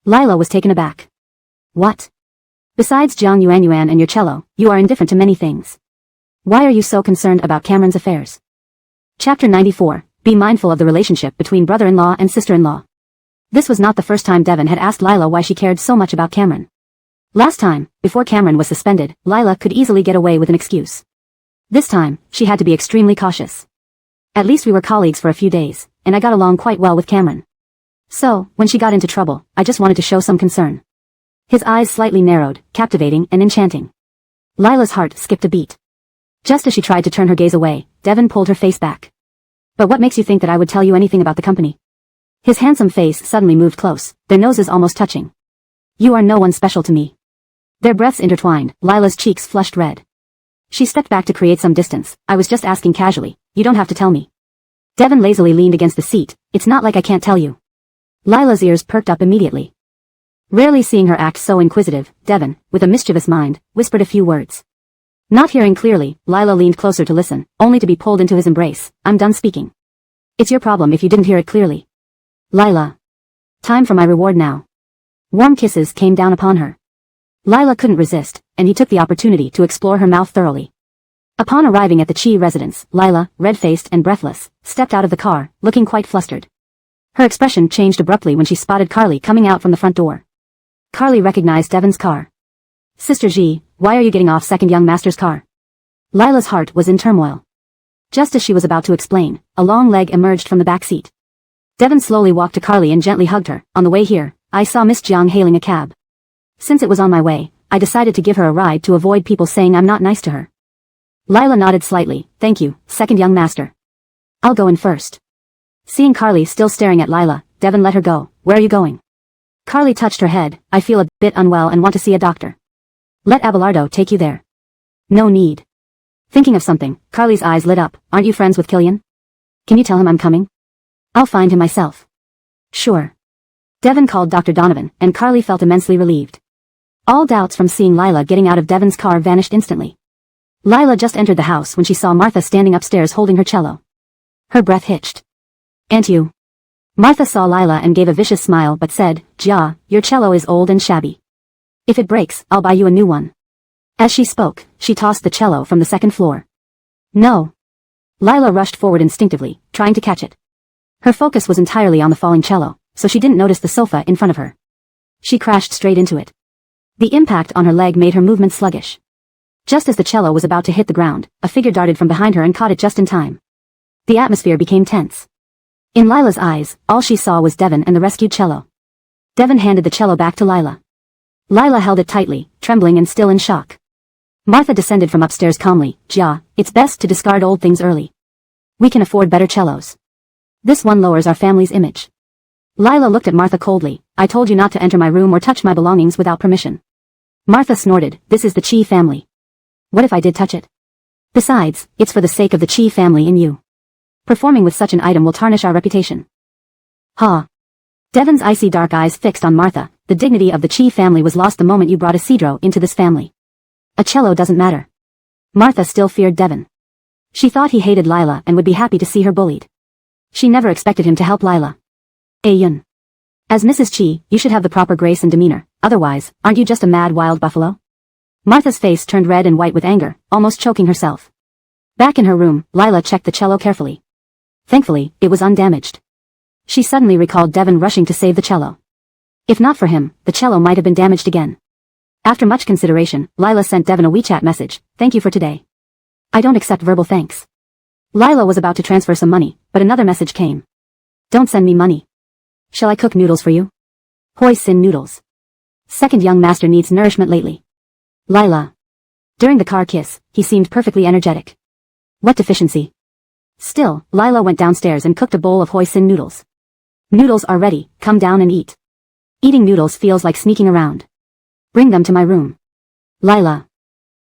Lila was taken aback. "What? Besides Jiang Yuan and your cello, you are indifferent to many things. Why are you so concerned about Cameron's affairs?" Chapter 94. Be mindful of the relationship between brother-in-law and sister-in-law. This was not the first time Devon had asked Lila why she cared so much about Cameron. Last time, before Cameron was suspended, Lila could easily get away with an excuse. This time, she had to be extremely cautious. "At least we were colleagues for a few days, and I got along quite well with Cameron. So, when she got into trouble, I just wanted to show some concern." His eyes slightly narrowed, captivating and enchanting. Lila's heart skipped a beat. Just as she tried to turn her gaze away, Devon pulled her face back. "But what makes you think that I would tell you anything about the company?" His handsome face suddenly moved close, their noses almost touching. "You are no one special to me." Their breaths intertwined, Lila's cheeks flushed red. She stepped back to create some distance. "I was just asking casually, you don't have to tell me." Devon lazily leaned against the seat. "It's not like I can't tell you." Lila's ears perked up immediately. Rarely seeing her act so inquisitive, Devon, with a mischievous mind, whispered a few words. Not hearing clearly, Lila leaned closer to listen, only to be pulled into his embrace. "I'm done speaking. It's your problem if you didn't hear it clearly." Lila. "Time for my reward now." Warm kisses came down upon her. Lila couldn't resist, and he took the opportunity to explore her mouth thoroughly. Upon arriving at the Chi residence, Lila, red-faced and breathless, stepped out of the car, looking quite flustered. Her expression changed abruptly when she spotted Carly coming out from the front door. Carly recognized Devon's car. "Sister Ji, why are you getting off second young master's car?" Lila's heart was in turmoil. Just as she was about to explain, a long leg emerged from the back seat. Devon slowly walked to Carly and gently hugged her. "On the way here, I saw Miss Jiang hailing a cab. Since it was on my way, I decided to give her a ride to avoid people saying I'm not nice to her." Lila nodded slightly. "Thank you, second young master. I'll go in first." Seeing Carly still staring at Lila, Devon let her go. "Where are you going?" Carly touched her head. "I feel a bit unwell and want to see a doctor." "Let Abelardo take you there." "No need." Thinking of something, Carly's eyes lit up. "Aren't you friends with Killian? Can you tell him I'm coming? I'll find him myself." "Sure." Devon called Dr. Donovan, and Carly felt immensely relieved. All doubts from seeing Lila getting out of Devon's car vanished instantly. Lila just entered the house when she saw Martha standing upstairs holding her cello. Her breath hitched. "Aunt you." Martha saw Lila and gave a vicious smile but said, "Ja, your cello is old and shabby. If it breaks, I'll buy you a new one." As she spoke, she tossed the cello from the second floor. No. Lila rushed forward instinctively, trying to catch it. Her focus was entirely on the falling cello, so she didn't notice the sofa in front of her. She crashed straight into it. The impact on her leg made her movement sluggish. Just as the cello was about to hit the ground, a figure darted from behind her and caught it just in time. The atmosphere became tense. In Lila's eyes, all she saw was Devon and the rescued cello. Devon handed the cello back to Lila. Lila held it tightly, trembling and still in shock. Martha descended from upstairs calmly. "Ja, it's best to discard old things early. We can afford better cellos. This one lowers our family's image." Lila looked at Martha coldly. "I told you not to enter my room or touch my belongings without permission." Martha snorted. "This is the Chi family. What if I did touch it? Besides, it's for the sake of the Chi family and you. Performing with such an item will tarnish our reputation." Ha! Devon's icy dark eyes fixed on Martha. "The dignity of the Chi family was lost the moment you brought Isidro into this family. A cello doesn't matter." Martha still feared Devon. She thought he hated Lila and would be happy to see her bullied. She never expected him to help Lila. Ayun. As Mrs. Chi, you should have the proper grace and demeanor, otherwise, aren't you just a mad wild buffalo? Martha's face turned red and white with anger, almost choking herself. Back in her room, Lila checked the cello carefully. Thankfully, it was undamaged. She suddenly recalled Devon rushing to save the cello. If not for him, the cello might have been damaged again. After much consideration, Lila sent Devon a WeChat message. "Thank you for today. I don't accept verbal thanks." Lila was about to transfer some money, but another message came. "Don't send me money. Shall I cook noodles for you? Hoi sin noodles. Second young master needs nourishment lately." Lila. During the car kiss, he seemed perfectly energetic. What deficiency? Still, Lila went downstairs and cooked a bowl of hoisin noodles. "Noodles are ready, come down and eat." Eating noodles feels like sneaking around. "Bring them to my room." Lila.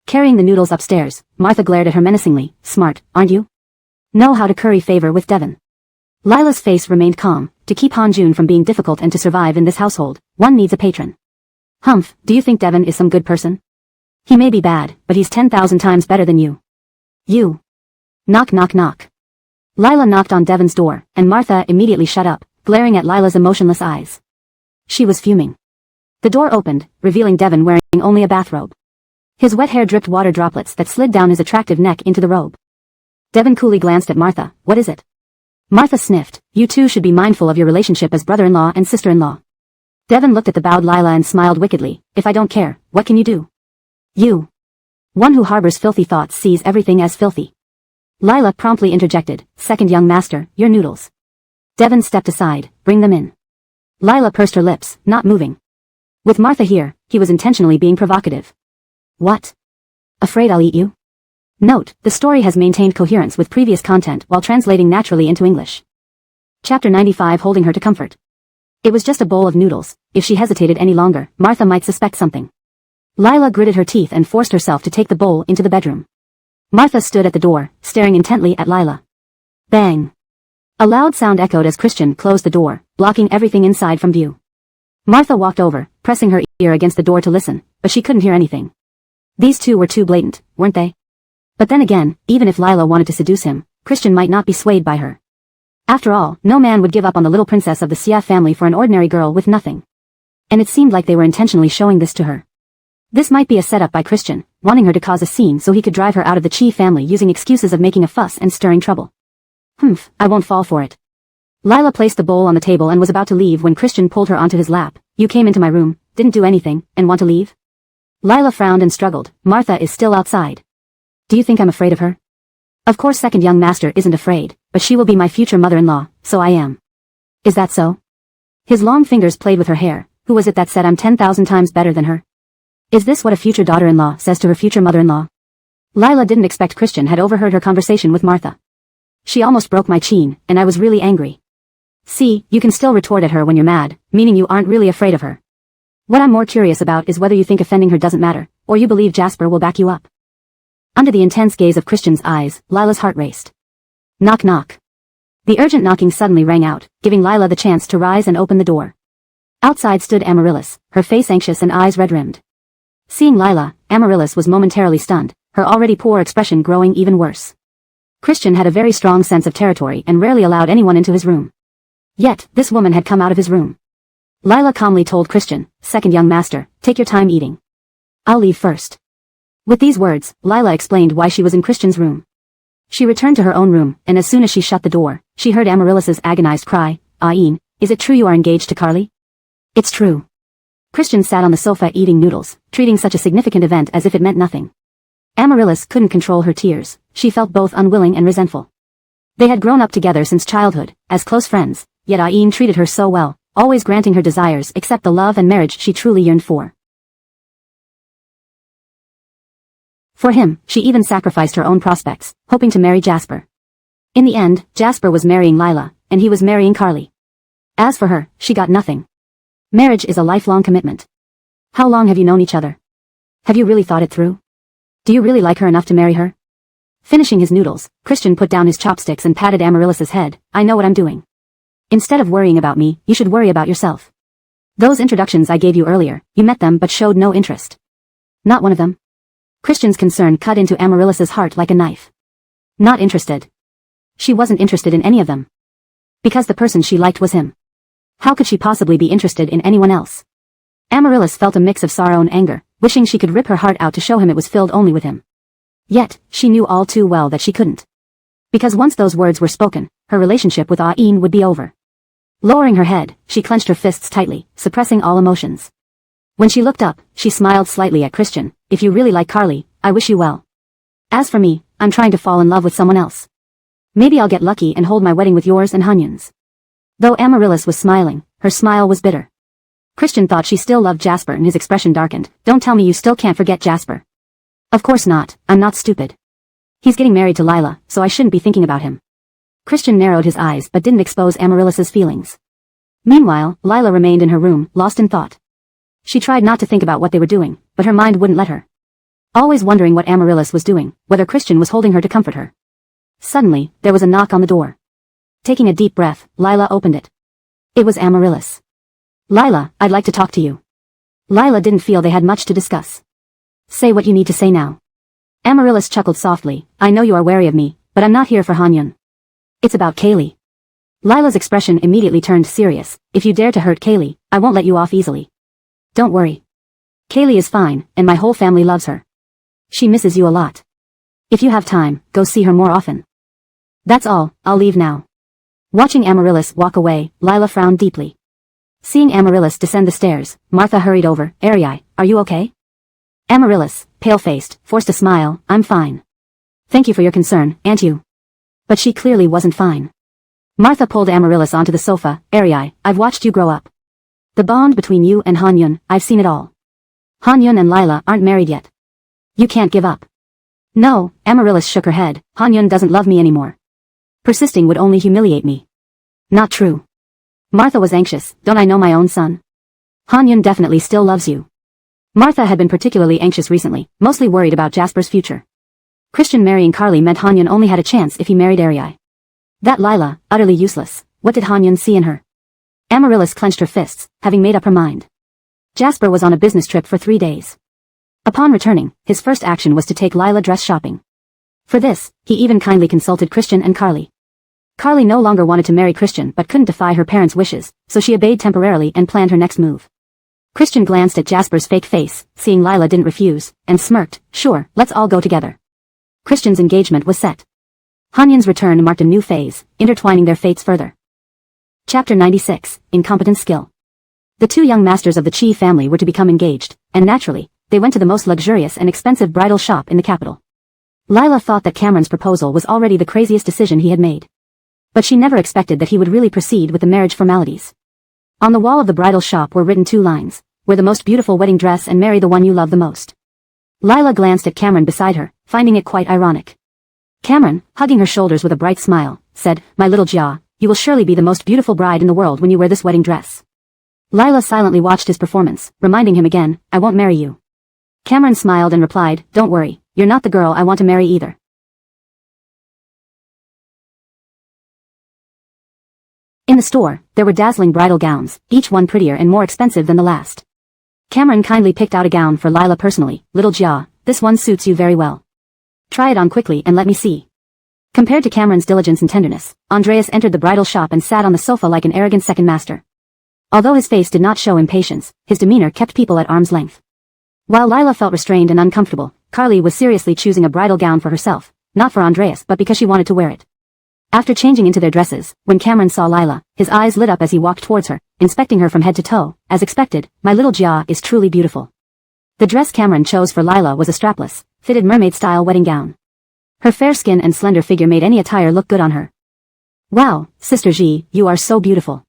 Carrying the noodles upstairs, Martha glared at her menacingly. "Smart, aren't you? Know how to curry favor with Devon." Lila's face remained calm. To keep Hanjun from being difficult and to survive in this household, one needs a patron. "Humph, do you think Devon is some good person? He may be bad, but he's 10,000 times better than you. You." Knock knock knock. Lila knocked on Devon's door, and Martha immediately shut up, glaring at Lila's emotionless eyes. She was fuming. The door opened, revealing Devon wearing only a bathrobe. His wet hair dripped water droplets that slid down his attractive neck into the robe. Devon coolly glanced at Martha. "What is it?" Martha sniffed. "You two should be mindful of your relationship as brother-in-law and sister-in-law." Devon looked at the bowed Lila and smiled wickedly. "If I don't care, what can you do? You. One who harbors filthy thoughts sees everything as filthy." Lila promptly interjected. "Second young master, your noodles." Devon stepped aside. "Bring them in." Lila pursed her lips, not moving. With Martha here, he was intentionally being provocative. "What? Afraid I'll eat you?" Note, the story has maintained coherence with previous content while translating naturally into English. Chapter 95. Holding her to comfort. It was just a bowl of noodles. If she hesitated any longer, Martha might suspect something. Lila gritted her teeth and forced herself to take the bowl into the bedroom. Martha stood at the door, staring intently at Lila. Bang! A loud sound echoed as Christian closed the door, blocking everything inside from view. Martha walked over, pressing her ear against the door to listen, but she couldn't hear anything. These two were too blatant, weren't they? But then again, even if Lila wanted to seduce him, Christian might not be swayed by her. After all, no man would give up on the little princess of the Xia family for an ordinary girl with nothing. And it seemed like they were intentionally showing this to her. This might be a setup by Christian, wanting her to cause a scene so he could drive her out of the Chi family using excuses of making a fuss and stirring trouble. Humph, I won't fall for it. Lila placed the bowl on the table and was about to leave when Christian pulled her onto his lap. You came into my room, didn't do anything, and want to leave? Lila frowned and struggled. Martha is still outside. Do you think I'm afraid of her? Of course second young master isn't afraid, but she will be my future mother-in-law, so I am. Is that so? His long fingers played with her hair. Who was it that said I'm 10,000 times better than her? Is this what a future daughter-in-law says to her future mother-in-law? Lila didn't expect Christian had overheard her conversation with Martha. She almost broke my chin, and I was really angry. See, you can still retort at her when you're mad, meaning you aren't really afraid of her. What I'm more curious about is whether you think offending her doesn't matter, or you believe Jasper will back you up. Under the intense gaze of Christian's eyes, Lila's heart raced. Knock knock. The urgent knocking suddenly rang out, giving Lila the chance to rise and open the door. Outside stood Amaryllis, her face anxious and eyes red-rimmed. Seeing Lila, Amaryllis was momentarily stunned, her already poor expression growing even worse. Christian had a very strong sense of territory and rarely allowed anyone into his room. Yet, this woman had come out of his room. Lila calmly told Christian, "Second young master, take your time eating. I'll leave first." With these words, Lila explained why she was in Christian's room. She returned to her own room, and as soon as she shut the door, she heard Amaryllis's agonized cry, "Ain, is it true you are engaged to Carly?" "It's true." Christian sat on the sofa eating noodles, treating such a significant event as if it meant nothing. Amaryllis couldn't control her tears. She felt both unwilling and resentful. They had grown up together since childhood, as close friends, yet Ain treated her so well, always granting her desires except the love and marriage she truly yearned for. For him, she even sacrificed her own prospects, hoping to marry Jasper. In the end, Jasper was marrying Lila, and he was marrying Carly. As for her, she got nothing. Marriage is a lifelong commitment. How long have you known each other? Have you really thought it through? Do you really like her enough to marry her? Finishing his noodles, Christian put down his chopsticks and patted Amaryllis's head. "I know what I'm doing. Instead of worrying about me, you should worry about yourself. Those introductions I gave you earlier, you met them but showed no interest. Not one of them." Christian's concern cut into Amaryllis's heart like a knife. Not interested. She wasn't interested in any of them. Because the person she liked was him. How could she possibly be interested in anyone else? Amaryllis felt a mix of sorrow and anger, wishing she could rip her heart out to show him it was filled only with him. Yet, she knew all too well that she couldn't. Because once those words were spoken, her relationship with Ain would be over. Lowering her head, she clenched her fists tightly, suppressing all emotions. When she looked up, she smiled slightly at Christian. "If you really like Carly, I wish you well. As for me, I'm trying to fall in love with someone else. Maybe I'll get lucky and hold my wedding with yours and Hanyun's." Though Amaryllis was smiling, her smile was bitter. Christian thought she still loved Jasper and his expression darkened. "Don't tell me you still can't forget Jasper." "Of course not, I'm not stupid. He's getting married to Lila, so I shouldn't be thinking about him." Christian narrowed his eyes but didn't expose Amaryllis's feelings. Meanwhile, Lila remained in her room, lost in thought. She tried not to think about what they were doing, but her mind wouldn't let her. Always wondering what Amaryllis was doing, whether Christian was holding her to comfort her. Suddenly, there was a knock on the door. Taking a deep breath, Lila opened it. It was Amaryllis. "Lila, I'd like to talk to you." Lila didn't feel they had much to discuss. "Say what you need to say now." Amaryllis chuckled softly. "I know you are wary of me, but I'm not here for Hanyun. It's about Kaylee." Lila's expression immediately turned serious. "If you dare to hurt Kaylee, I won't let you off easily. Don't worry. Kaylee is fine, and my whole family loves her. She misses you a lot. If you have time, go see her more often. That's all, I'll leave now." Watching Amaryllis walk away, Lila frowned deeply. Seeing Amaryllis descend the stairs, Martha hurried over. "Ariai, are you okay?" Amaryllis, pale-faced, forced a smile. "I'm fine. Thank you for your concern, aren't you?" But she clearly wasn't fine. Martha pulled Amaryllis onto the sofa. "Ariai, I've watched you grow up. The bond between you and Hanyun, I've seen it all. Hanyun and Lila aren't married yet. You can't give up." "No," Amaryllis shook her head. "Hanyun doesn't love me anymore. Persisting would only humiliate me." "Not true." Martha was anxious. "Don't I know my own son? Hanyun definitely still loves you." Martha had been particularly anxious recently, mostly worried about Jasper's future. Christian marrying Carly meant Hanyun only had a chance if he married Ariai. That Lila, utterly useless. What did Hanyun see in her? Amaryllis clenched her fists, having made up her mind. Jasper was on a business trip for 3 days. Upon returning, his first action was to take Lila dress shopping. For this, he even kindly consulted Christian and Carly. Carly no longer wanted to marry Christian but couldn't defy her parents' wishes, so she obeyed temporarily and planned her next move. Christian glanced at Jasper's fake face, seeing Lila didn't refuse, and smirked. "Sure, let's all go together." Christian's engagement was set. Hanyun's return marked a new phase, intertwining their fates further. Chapter 96, Incompetent Skill. The 2 young masters of the Chi family were to become engaged, and naturally, they went to the most luxurious and expensive bridal shop in the capital. Lila thought that Cameron's proposal was already the craziest decision he had made. But she never expected that he would really proceed with the marriage formalities. On the wall of the bridal shop were written 2 lines. "Wear the most beautiful wedding dress and marry the one you love the most." Lila glanced at Cameron beside her, finding it quite ironic. Cameron, hugging her shoulders with a bright smile, said, "My little Jia, you will surely be the most beautiful bride in the world when you wear this wedding dress." Lila silently watched his performance, reminding him again, "I won't marry you." Cameron smiled and replied, "Don't worry, you're not the girl I want to marry either." In the store, there were dazzling bridal gowns, each one prettier and more expensive than the last. Cameron kindly picked out a gown for Lila personally. "Little Jia, this one suits you very well. Try it on quickly and let me see." Compared to Cameron's diligence and tenderness, Andreas entered the bridal shop and sat on the sofa like an arrogant second master. Although his face did not show impatience, his demeanor kept people at arm's length. While Lila felt restrained and uncomfortable, Carly was seriously choosing a bridal gown for herself, not for Andreas but because she wanted to wear it. After changing into their dresses, when Cameron saw Lila, his eyes lit up as he walked towards her, inspecting her from head to toe. As expected, my little Jia is truly beautiful. The dress Cameron chose for Lila was a strapless, fitted mermaid-style wedding gown. Her fair skin and slender figure made any attire look good on her. Wow, Sister Ji, you are so beautiful.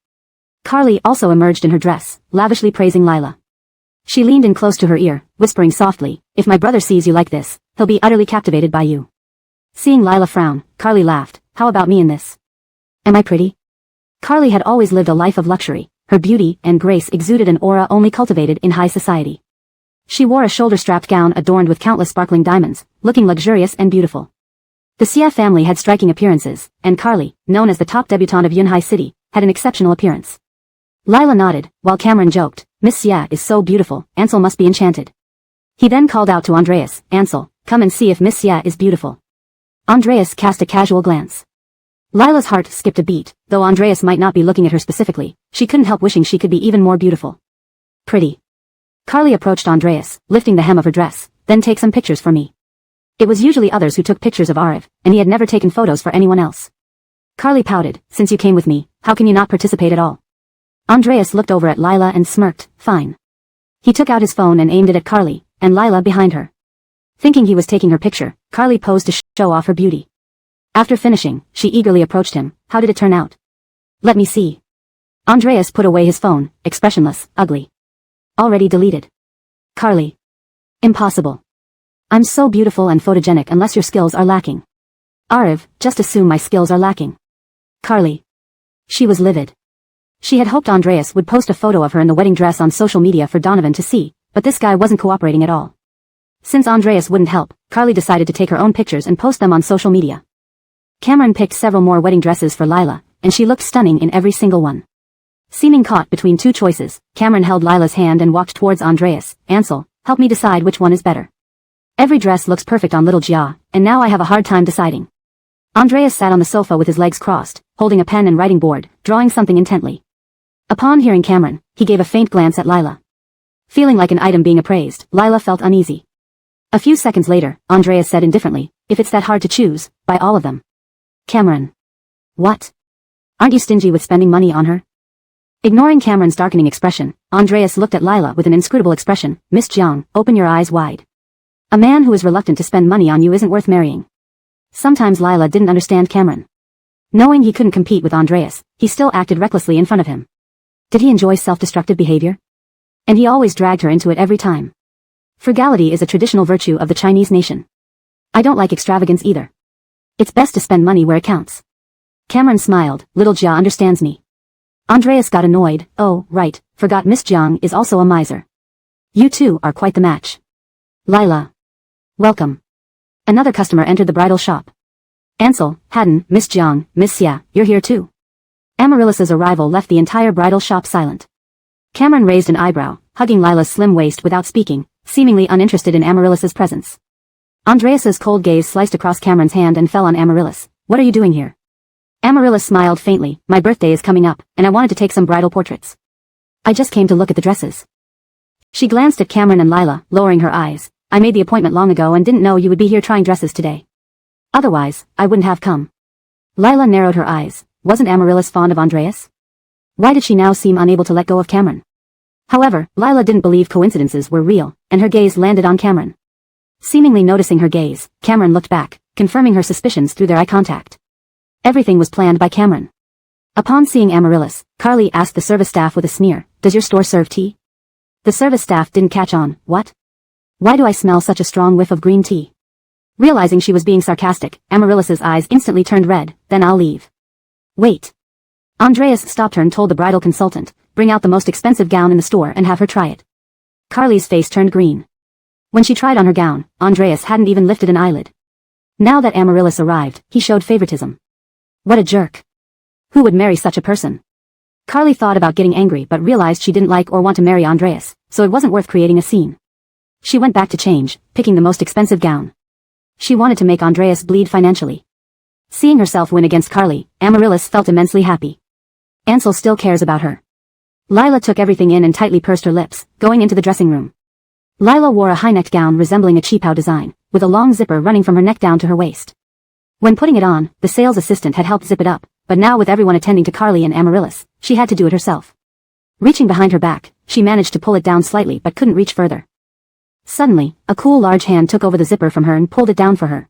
Carly also emerged in her dress, lavishly praising Lila. She leaned in close to her ear, whispering softly, if my brother sees you like this, he'll be utterly captivated by you. Seeing Lila frown, Carly laughed, how about me in this? Am I pretty? Carly had always lived a life of luxury. Her beauty and grace exuded an aura only cultivated in high society. She wore a shoulder-strapped gown adorned with countless sparkling diamonds, looking luxurious and beautiful. The Xia family had striking appearances, and Carly, known as the top debutante of Yunhai City, had an exceptional appearance. Lila nodded, while Cameron joked, Miss Xia is so beautiful, Ansel must be enchanted. He then called out to Andreas, Ansel, come and see if Miss Xia is beautiful. Andreas cast a casual glance. Lila's heart skipped a beat, though Andreas might not be looking at her specifically, she couldn't help wishing she could be even more beautiful. Pretty. Carly approached Andreas, lifting the hem of her dress, then take some pictures for me. It was usually others who took pictures of Ariv, and he had never taken photos for anyone else. Carly pouted, since you came with me, how can you not participate at all? Andreas looked over at Lila and smirked, fine. He took out his phone and aimed it at Carly, and Lila behind her. Thinking he was taking her picture, Carly posed to show off her beauty. After finishing, she eagerly approached him, how did it turn out? Let me see. Andreas put away his phone, expressionless, ugly. Already deleted. Carly. Impossible. I'm so beautiful and photogenic unless your skills are lacking. Ariv, just assume my skills are lacking. Carly. She was livid. She had hoped Andreas would post a photo of her in the wedding dress on social media for Donovan to see, but this guy wasn't cooperating at all. Since Andreas wouldn't help, Carly decided to take her own pictures and post them on social media. Cameron picked several more wedding dresses for Lila, and she looked stunning in every single one. Seeming caught between two choices, Cameron held Lila's hand and walked towards Andreas. Ansel, help me decide which one is better. Every dress looks perfect on little Jia, and now I have a hard time deciding. Andreas sat on the sofa with his legs crossed, holding a pen and writing board, drawing something intently. Upon hearing Cameron, he gave a faint glance at Lila. Feeling like an item being appraised, Lila felt uneasy. A few seconds later, Andreas said indifferently, if it's that hard to choose, buy all of them. Cameron. What? Aren't you stingy with spending money on her? Ignoring Cameron's darkening expression, Andreas looked at Lila with an inscrutable expression, Miss Jiang, open your eyes wide. A man who is reluctant to spend money on you isn't worth marrying. Sometimes Lila didn't understand Cameron. Knowing he couldn't compete with Andreas, he still acted recklessly in front of him. Did he enjoy self-destructive behavior? And he always dragged her into it every time. Frugality is a traditional virtue of the Chinese nation. I don't like extravagance either. It's best to spend money where it counts. Cameron smiled, little Jia understands me. Andreas got annoyed, oh, right, forgot Miss Jiang is also a miser. You two are quite the match. Lila. Welcome. Another customer entered the bridal shop. Ansel, Haddon, Miss Jiang, Miss Xia, you're here too. Amaryllis's arrival left the entire bridal shop silent. Cameron raised an eyebrow, hugging Lila's slim waist without speaking, seemingly uninterested in Amaryllis's presence. Andreas's cold gaze sliced across Cameron's hand and fell on Amaryllis. What are you doing here? Amaryllis smiled faintly, my birthday is coming up, and I wanted to take some bridal portraits. I just came to look at the dresses. She glanced at Cameron and Lila, lowering her eyes. I made the appointment long ago and didn't know you would be here trying dresses today. Otherwise, I wouldn't have come. Lila narrowed her eyes. Wasn't Amaryllis fond of Andreas? Why did she now seem unable to let go of Cameron? However, Lila didn't believe coincidences were real, and her gaze landed on Cameron. Seemingly noticing her gaze, Cameron looked back, confirming her suspicions through their eye contact. Everything was planned by Cameron. Upon seeing Amaryllis, Carly asked the service staff with a sneer, does your store serve tea? The service staff didn't catch on. What? Why do I smell such a strong whiff of green tea? Realizing she was being sarcastic, Amaryllis's eyes instantly turned red, then I'll leave. Wait. Andreas stopped her and told the bridal consultant, bring out the most expensive gown in the store and have her try it. Carly's face turned green. When she tried on her gown, Andreas hadn't even lifted an eyelid. Now that Amaryllis arrived, he showed favoritism. What a jerk. Who would marry such a person? Carly thought about getting angry but realized she didn't like or want to marry Andreas, so it wasn't worth creating a scene. She went back to change, picking the most expensive gown. She wanted to make Andreas bleed financially. Seeing herself win against Carly, Amaryllis felt immensely happy. Ansel still cares about her. Lila took everything in and tightly pursed her lips, going into the dressing room. Lila wore a high-necked gown resembling a cheapao design, with a long zipper running from her neck down to her waist. When putting it on, the sales assistant had helped zip it up, but now with everyone attending to Carly and Amaryllis, she had to do it herself. Reaching behind her back, she managed to pull it down slightly but couldn't reach further. Suddenly, a cool large hand took over the zipper from her and pulled it down for her.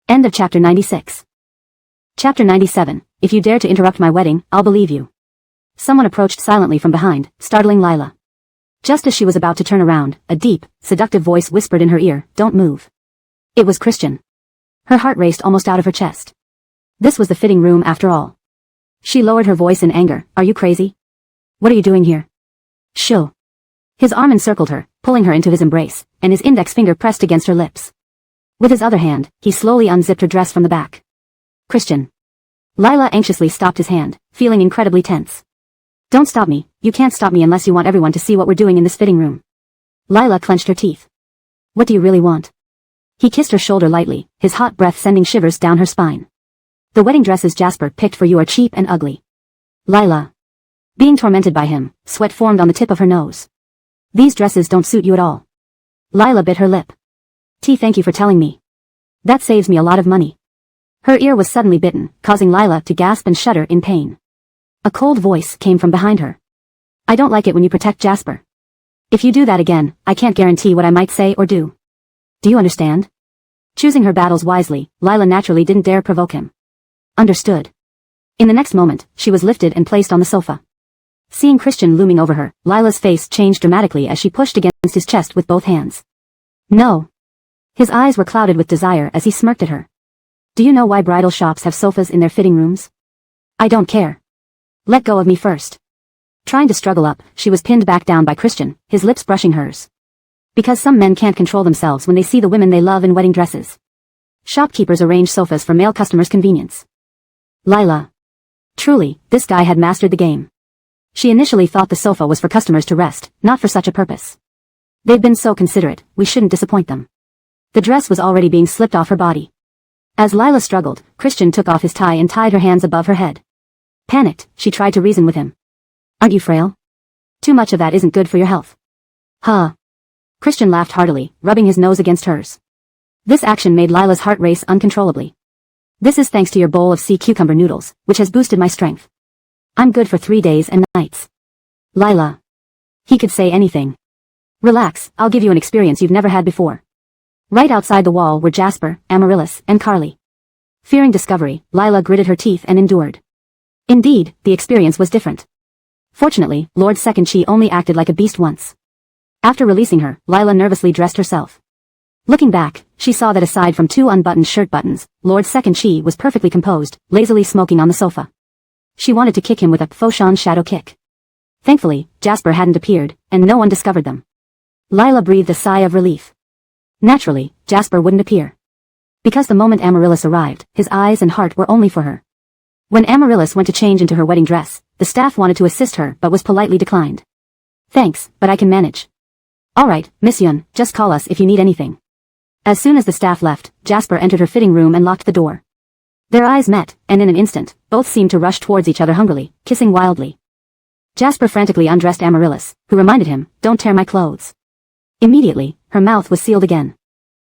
End of chapter 96. Chapter 97, If you dare to interrupt my wedding, I'll believe you. Someone approached silently from behind, startling Lila. Just as she was about to turn around, a deep, seductive voice whispered in her ear, "Don't move." It was Christian. Her heart raced almost out of her chest. This was the fitting room after all. She lowered her voice in anger, "Are you crazy? What are you doing here?" "Shoo." His arm encircled her, pulling her into his embrace, and his index finger pressed against her lips. With his other hand, he slowly unzipped her dress from the back. "Christian." Lila anxiously stopped his hand, feeling incredibly tense. "Don't stop me, you can't stop me unless you want everyone to see what we're doing in this fitting room." Lila clenched her teeth. "What do you really want?" He kissed her shoulder lightly, his hot breath sending shivers down her spine. "The wedding dresses Jasper picked for you are cheap and ugly." Lila. Being tormented by him, sweat formed on the tip of her nose. "These dresses don't suit you at all." Lila bit her lip. Thank you for telling me. That saves me a lot of money." Her ear was suddenly bitten, causing Lila to gasp and shudder in pain. A cold voice came from behind her. "I don't like it when you protect Jasper. If you do that again, I can't guarantee what I might say or do. Do you understand?" Choosing her battles wisely, Lila naturally didn't dare provoke him. "Understood." In the next moment, she was lifted and placed on the sofa. Seeing Christian looming over her, Lila's face changed dramatically as she pushed against his chest with both hands. "No." His eyes were clouded with desire as he smirked at her. "Do you know why bridal shops have sofas in their fitting rooms?" "I don't care. Let go of me first." Trying to struggle up, she was pinned back down by Christian, his lips brushing hers. Because some men can't control themselves when they see the women they love in wedding dresses. Shopkeepers arrange sofas for male customers' convenience. Lila. Truly, this guy had mastered the game. She initially thought the sofa was for customers to rest, not for such a purpose. They've been so considerate, we shouldn't disappoint them. The dress was already being slipped off her body. As Lila struggled, Christian took off his tie and tied her hands above her head. Panicked, she tried to reason with him. "Aren't you frail? Too much of that isn't good for your health." "Huh." Christian laughed heartily, rubbing his nose against hers. This action made Lila's heart race uncontrollably. "This is thanks to your bowl of sea cucumber noodles, which has boosted my strength. I'm good for 3 days and nights." "Lila." He could say anything. "Relax, I'll give you an experience you've never had before." Right outside the wall were Jasper, Amaryllis, and Carly. Fearing discovery, Lila gritted her teeth and endured. Indeed, the experience was different. Fortunately, Lord Second Chi only acted like a beast once. After releasing her, Lila nervously dressed herself. Looking back, she saw that aside from 2 unbuttoned shirt buttons, Lord Second Chi was perfectly composed, lazily smoking on the sofa. She wanted to kick him with a Foshan shadow kick. Thankfully, Jasper hadn't appeared, and no one discovered them. Lila breathed a sigh of relief. Naturally, Jasper wouldn't appear. Because the moment Amaryllis arrived, his eyes and heart were only for her. When Amaryllis went to change into her wedding dress, the staff wanted to assist her but was politely declined. "Thanks, but I can manage." "Alright, Miss Yun, just call us if you need anything." As soon as the staff left, Jasper entered her fitting room and locked the door. Their eyes met, and in an instant, both seemed to rush towards each other hungrily, kissing wildly. Jasper frantically undressed Amaryllis, who reminded him, "Don't tear my clothes." Immediately, her mouth was sealed again.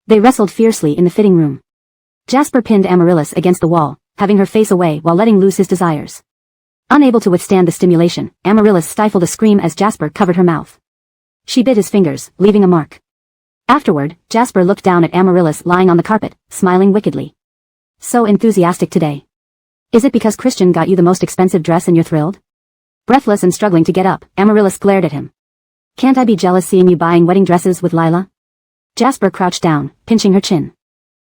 They wrestled fiercely in the fitting room. Jasper pinned Amaryllis against the wall, having her face away while letting loose his desires. Unable to withstand the stimulation, Amaryllis stifled a scream as Jasper covered her mouth. She bit his fingers, leaving a mark. Afterward, Jasper looked down at Amaryllis lying on the carpet, smiling wickedly. "So enthusiastic today. Is it because Christian got you the most expensive dress and you're thrilled?" Breathless and struggling to get up, Amaryllis glared at him. "Can't I be jealous seeing you buying wedding dresses with Lila?" Jasper crouched down, pinching her chin.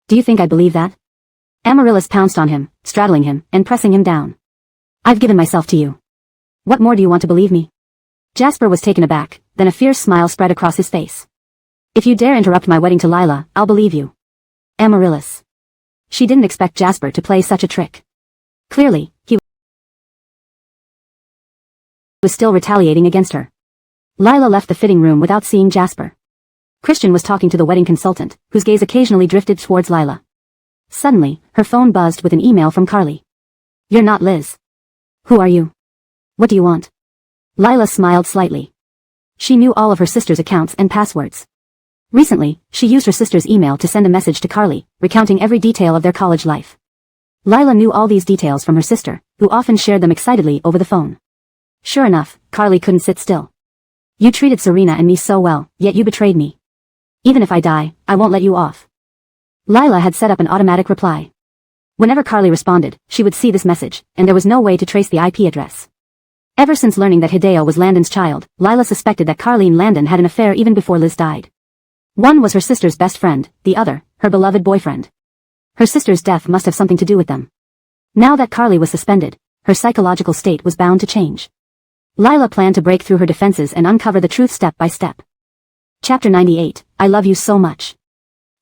"Do you think I believe that?" Amaryllis pounced on him, straddling him, and pressing him down. "I've given myself to you. What more do you want to believe me?" Jasper was taken aback, then a fierce smile spread across his face. "If you dare interrupt my wedding to Lila, I'll believe you." Amaryllis. She didn't expect Jasper to play such a trick. Clearly, he was still retaliating against her. Lila left the fitting room without seeing Jasper. Christian was talking to the wedding consultant, whose gaze occasionally drifted towards Lila. Suddenly, her phone buzzed with an email from Carly. "You're not Liz. Who are you? What do you want?" Lila smiled slightly. She knew all of her sister's accounts and passwords. Recently, she used her sister's email to send a message to Carly, recounting every detail of their college life. Lila knew all these details from her sister, who often shared them excitedly over the phone. Sure enough, Carly couldn't sit still. "You treated Serena and me so well, yet you betrayed me. Even if I die, I won't let you off." Lila had set up an automatic reply. Whenever Carly responded, she would see this message, and there was no way to trace the IP address. Ever since learning that Hideo was Landon's child, Lila suspected that Carly and Landon had an affair even before Liz died. One was her sister's best friend, the other, her beloved boyfriend. Her sister's death must have something to do with them. Now that Carly was suspended, her psychological state was bound to change. Lila planned to break through her defenses and uncover the truth step by step. Chapter 98, I Love You So Much.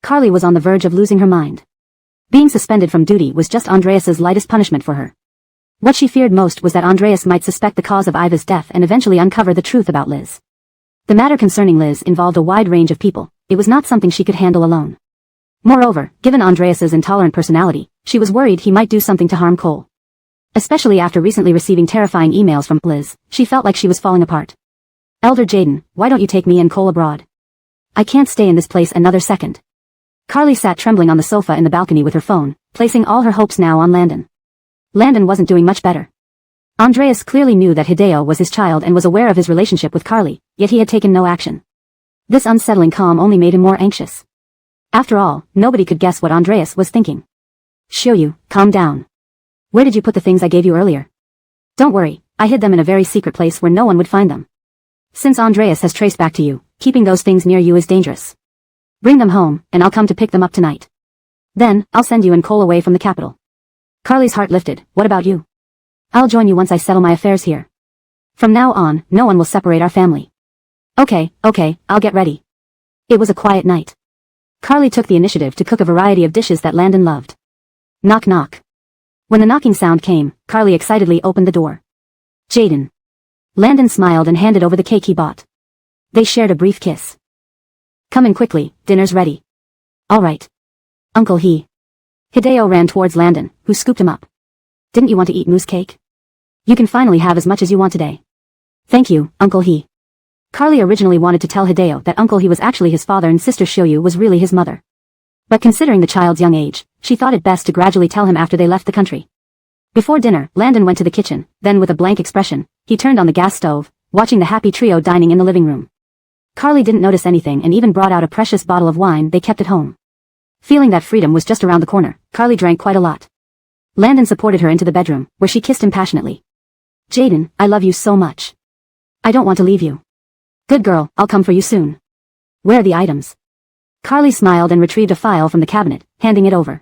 Carly was on the verge of losing her mind. Being suspended from duty was just Andreas's lightest punishment for her. What she feared most was that Andreas might suspect the cause of Iva's death and eventually uncover the truth about Liz. The matter concerning Liz involved a wide range of people. It was not something she could handle alone. Moreover, given Andreas's intolerant personality, she was worried he might do something to harm Cole. Especially after recently receiving terrifying emails from Liz, she felt like she was falling apart. "Elder Jaden, why don't you take me and Cole abroad? I can't stay in this place another second." Carly sat trembling on the sofa in the balcony with her phone, placing all her hopes now on Landon. Landon wasn't doing much better. Andreas clearly knew that Hideo was his child and was aware of his relationship with Carly, yet he had taken no action. This unsettling calm only made him more anxious. After all, nobody could guess what Andreas was thinking. "Shiryu, calm down. Where did you put the things I gave you earlier?" "Don't worry, I hid them in a very secret place where no one would find them. Since Andreas has traced back to you, keeping those things near you is dangerous. Bring them home, and I'll come to pick them up tonight. Then, I'll send you and Cole away from the capital." Carly's heart lifted. "What about you?" "I'll join you once I settle my affairs here. From now on, no one will separate our family." Okay, I'll get ready." It was a quiet night. Carly took the initiative to cook a variety of dishes that Landon loved. Knock knock. When the knocking sound came, Carly excitedly opened the door. "Jaden." Landon smiled and handed over the cake he bought. They shared a brief kiss. "Come in quickly, dinner's ready." "All right. Uncle He." Hideo ran towards Landon, who scooped him up. "Didn't you want to eat mousse cake? You can finally have as much as you want today." "Thank you, Uncle He." Carly originally wanted to tell Hideo that Uncle He was actually his father and sister Shiryu was really his mother. But considering the child's young age, she thought it best to gradually tell him after they left the country. Before dinner, Landon went to the kitchen, then with a blank expression, he turned on the gas stove, watching the happy trio dining in the living room. Carly didn't notice anything and even brought out a precious bottle of wine they kept at home. Feeling that freedom was just around the corner, Carly drank quite a lot. Landon supported her into the bedroom, where she kissed him passionately. "Jaden, I love you so much. I don't want to leave you." "Good girl, I'll come for you soon." "Where are the items?" Carly smiled and retrieved a file from the cabinet, handing it over.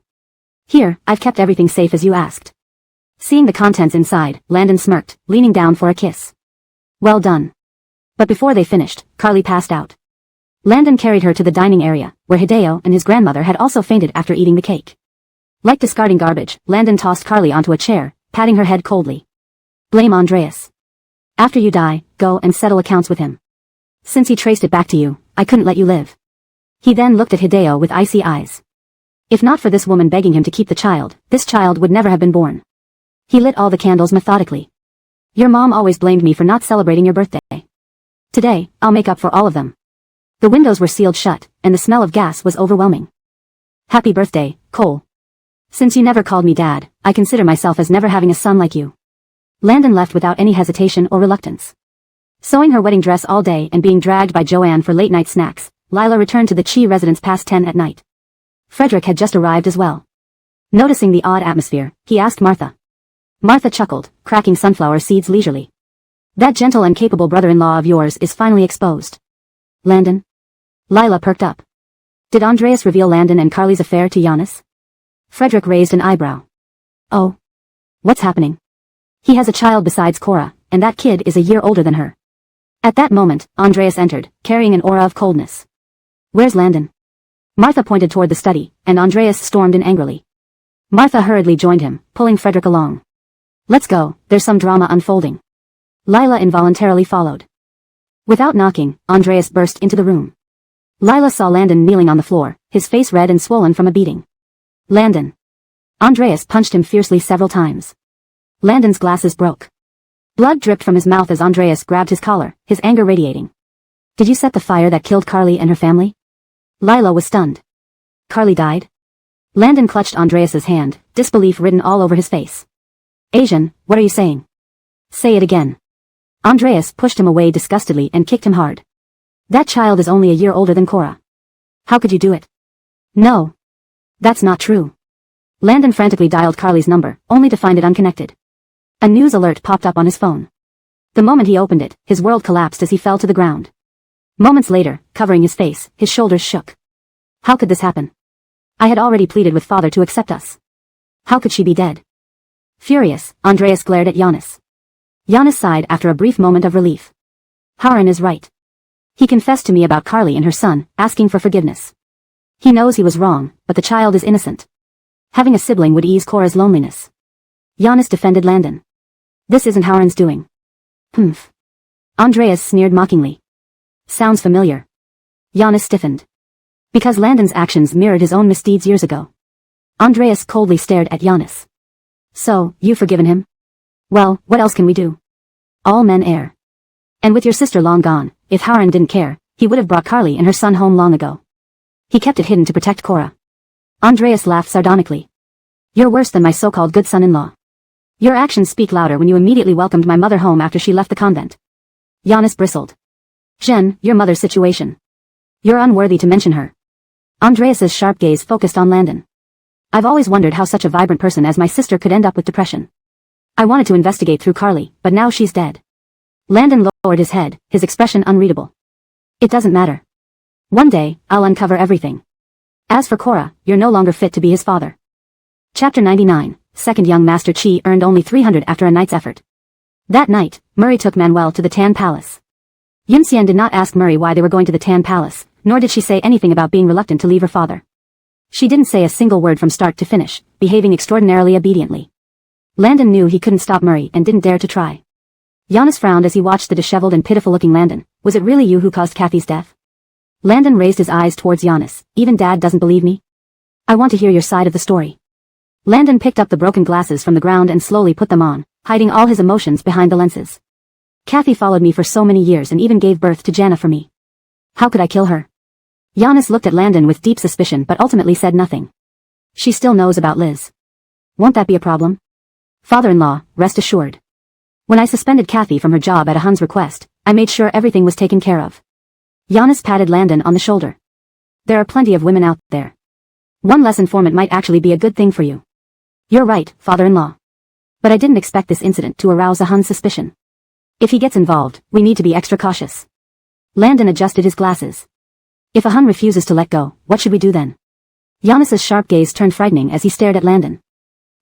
"Here, I've kept everything safe as you asked." Seeing the contents inside, Landon smirked, leaning down for a kiss. "Well done." But before they finished, Carly passed out. Landon carried her to the dining area, where Hideo and his grandmother had also fainted after eating the cake. Like discarding garbage, Landon tossed Carly onto a chair, patting her head coldly. "Blame Andreas. After you die, go and settle accounts with him. Since he traced it back to you, I couldn't let you live." He then looked at Hideo with icy eyes. If not for this woman begging him to keep the child, this child would never have been born. He lit all the candles methodically. "Your mom always blamed me for not celebrating your birthday. Today, I'll make up for all of them." The windows were sealed shut, and the smell of gas was overwhelming. "Happy birthday, Cole. Since you never called me Dad, I consider myself as never having a son like you." Landon left without any hesitation or reluctance. Sewing her wedding dress all day and being dragged by Joanne for late-night snacks, Lila returned to the Chi residence past 10 at night. Frederick had just arrived as well. Noticing the odd atmosphere, he asked Martha. Martha chuckled, cracking sunflower seeds leisurely. "That gentle and capable brother-in-law of yours is finally exposed." "Landon?" Lila perked up. "Did Andreas reveal Landon and Carly's affair to Giannis?" Frederick raised an eyebrow. "Oh. What's happening?" "He has a child besides Cora, and that kid is a year older than her." At that moment, Andreas entered, carrying an aura of coldness. "Where's Landon?" Martha pointed toward the study, and Andreas stormed in angrily. Martha hurriedly joined him, pulling Frederick along. "Let's go, there's some drama unfolding." Lila involuntarily followed. Without knocking, Andreas burst into the room. Lila saw Landon kneeling on the floor, his face red and swollen from a beating. Landon. Andreas punched him fiercely several times. Landon's glasses broke. Blood dripped from his mouth as Andreas grabbed his collar, his anger radiating. Did you set the fire that killed Carly and her family? Lila was stunned. Carly died? Landon clutched Andreas's hand, disbelief written all over his face. Asian, what are you saying? Say it again. Andreas pushed him away disgustedly and kicked him hard. That child is only a year older than Cora. How could you do it? No. That's not true. Landon frantically dialed Carly's number, only to find it unconnected. A news alert popped up on his phone. The moment he opened it, his world collapsed as he fell to the ground. Moments later, covering his face, his shoulders shook. How could this happen? I had already pleaded with father to accept us. How could she be dead? Furious, Andreas glared at Giannis. Giannis sighed after a brief moment of relief. Harun is right. He confessed to me about Carly and her son, asking for forgiveness. He knows he was wrong, but the child is innocent. Having a sibling would ease Cora's loneliness. Giannis defended Landon. This isn't Harun's doing. Humph. Andreas sneered mockingly. Sounds familiar. Giannis stiffened. Because Landon's actions mirrored his own misdeeds years ago. Andreas coldly stared at Giannis. So, you've forgiven him? Well, what else can we do? All men err. And with your sister long gone, if Harun didn't care, he would have brought Carly and her son home long ago. He kept it hidden to protect Cora. Andreas laughed sardonically. You're worse than my so-called good son-in-law. Your actions speak louder when you immediately welcomed my mother home after she left the convent. Giannis bristled. Jen, your mother's situation. You're unworthy to mention her. Andreas's sharp gaze focused on Landon. I've always wondered how such a vibrant person as my sister could end up with depression. I wanted to investigate through Carly, but now she's dead. Landon lowered his head, his expression unreadable. It doesn't matter. One day, I'll uncover everything. As for Cora, you're no longer fit to be his father. Chapter 99, Second Young Master Chi earned only 300 after a night's effort. That night, Murray took Manuel to the Tan Palace. Yunxian did not ask Murray why they were going to the Tan Palace, nor did she say anything about being reluctant to leave her father. She didn't say a single word from start to finish, behaving extraordinarily obediently. Landon knew he couldn't stop Murray and didn't dare to try. Giannis frowned as he watched the disheveled and pitiful-looking Landon. Was it really you who caused Kathy's death? Landon raised his eyes towards Giannis. Even Dad doesn't believe me? I want to hear your side of the story. Landon picked up the broken glasses from the ground and slowly put them on, hiding all his emotions behind the lenses. Kathy followed me for so many years and even gave birth to Jana for me. How could I kill her? Giannis looked at Landon with deep suspicion but ultimately said nothing. She still knows about Liz. Won't that be a problem? Father-in-law, rest assured. When I suspended Kathy from her job at Hun's request, I made sure everything was taken care of. Giannis patted Landon on the shoulder. There are plenty of women out there. One less informant might actually be a good thing for you. You're right, father-in-law. But I didn't expect this incident to arouse a Hun's suspicion. If he gets involved, we need to be extra cautious. Landon adjusted his glasses. If a Hun refuses to let go, what should we do then? Giannis's sharp gaze turned frightening as he stared at Landon.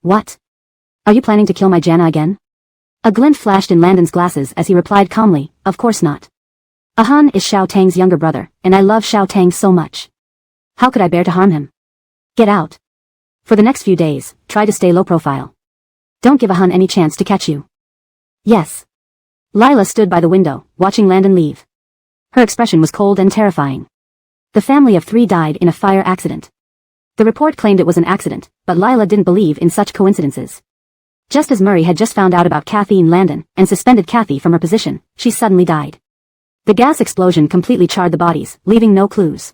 What? Are you planning to kill my Jana again? A glint flashed in Landon's glasses as he replied calmly, of course not. A Hun is Xiao Tang's younger brother, and I love Xiao Tang so much. How could I bear to harm him? Get out. For the next few days, try to stay low profile. Don't give a Hun any chance to catch you. Yes. Lila stood by the window, watching Landon leave. Her expression was cold and terrifying. The family of 3 died in a fire accident. The report claimed it was an accident, but Lila didn't believe in such coincidences. Just as Murray had just found out about Kathy and Landon, and suspended Kathy from her position, she suddenly died. The gas explosion completely charred the bodies, leaving no clues.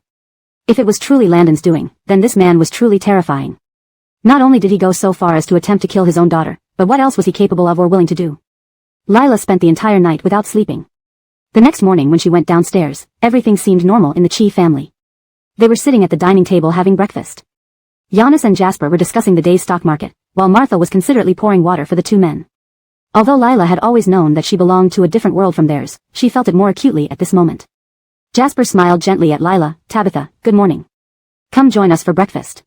If it was truly Landon's doing, then this man was truly terrifying. Not only did he go so far as to attempt to kill his own daughter, but what else was he capable of or willing to do? Lila spent the entire night without sleeping. The next morning when she went downstairs, everything seemed normal in the Chi family. They were sitting at the dining table having breakfast. Giannis and Jasper were discussing the day's stock market, while Martha was considerately pouring water for the 2 men. Although Lila had always known that she belonged to a different world from theirs, she felt it more acutely at this moment. Jasper smiled gently at Lila. Tabitha, good morning. Come join us for breakfast.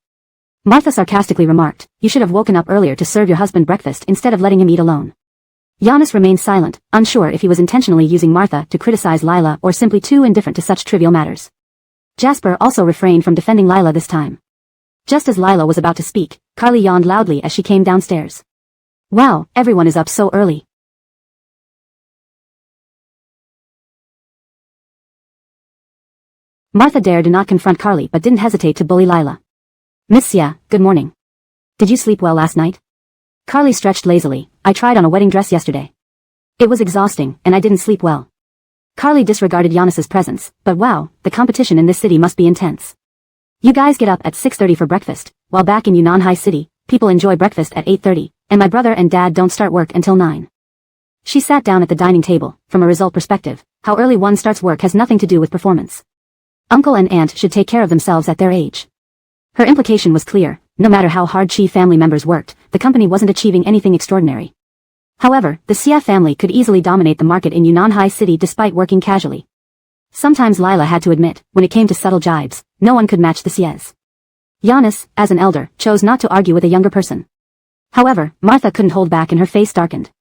Martha sarcastically remarked, you should have woken up earlier to serve your husband breakfast instead of letting him eat alone. Giannis remained silent, unsure if he was intentionally using Martha to criticize Lila or simply too indifferent to such trivial matters. Jasper also refrained from defending Lila this time. Just as Lila was about to speak, Carly yawned loudly as she came downstairs. Wow, everyone is up so early. Martha dared to not confront Carly but didn't hesitate to bully Lila. Miss Xia, good morning. Did you sleep well last night? Carly stretched lazily. I tried on a wedding dress yesterday. It was exhausting, and I didn't sleep well. Carly disregarded Giannis's presence, but wow, the competition in this city must be intense. You guys get up at 6:30 for breakfast, while back in Yunnan High City, people enjoy breakfast at 8:30, and my brother and dad don't start work until 9. She sat down at the dining table. From a result perspective, how early one starts work has nothing to do with performance. Uncle and aunt should take care of themselves at their age. Her implication was clear. No matter how hard He family members worked, the company wasn't achieving anything extraordinary. However, the He family could easily dominate the market in Yunnan High City despite working casually. Sometimes Lila had to admit, when it came to subtle jibes, no one could match the He's. Giannis, as an elder, chose not to argue with a younger person. However, Martha couldn't hold back and her face darkened.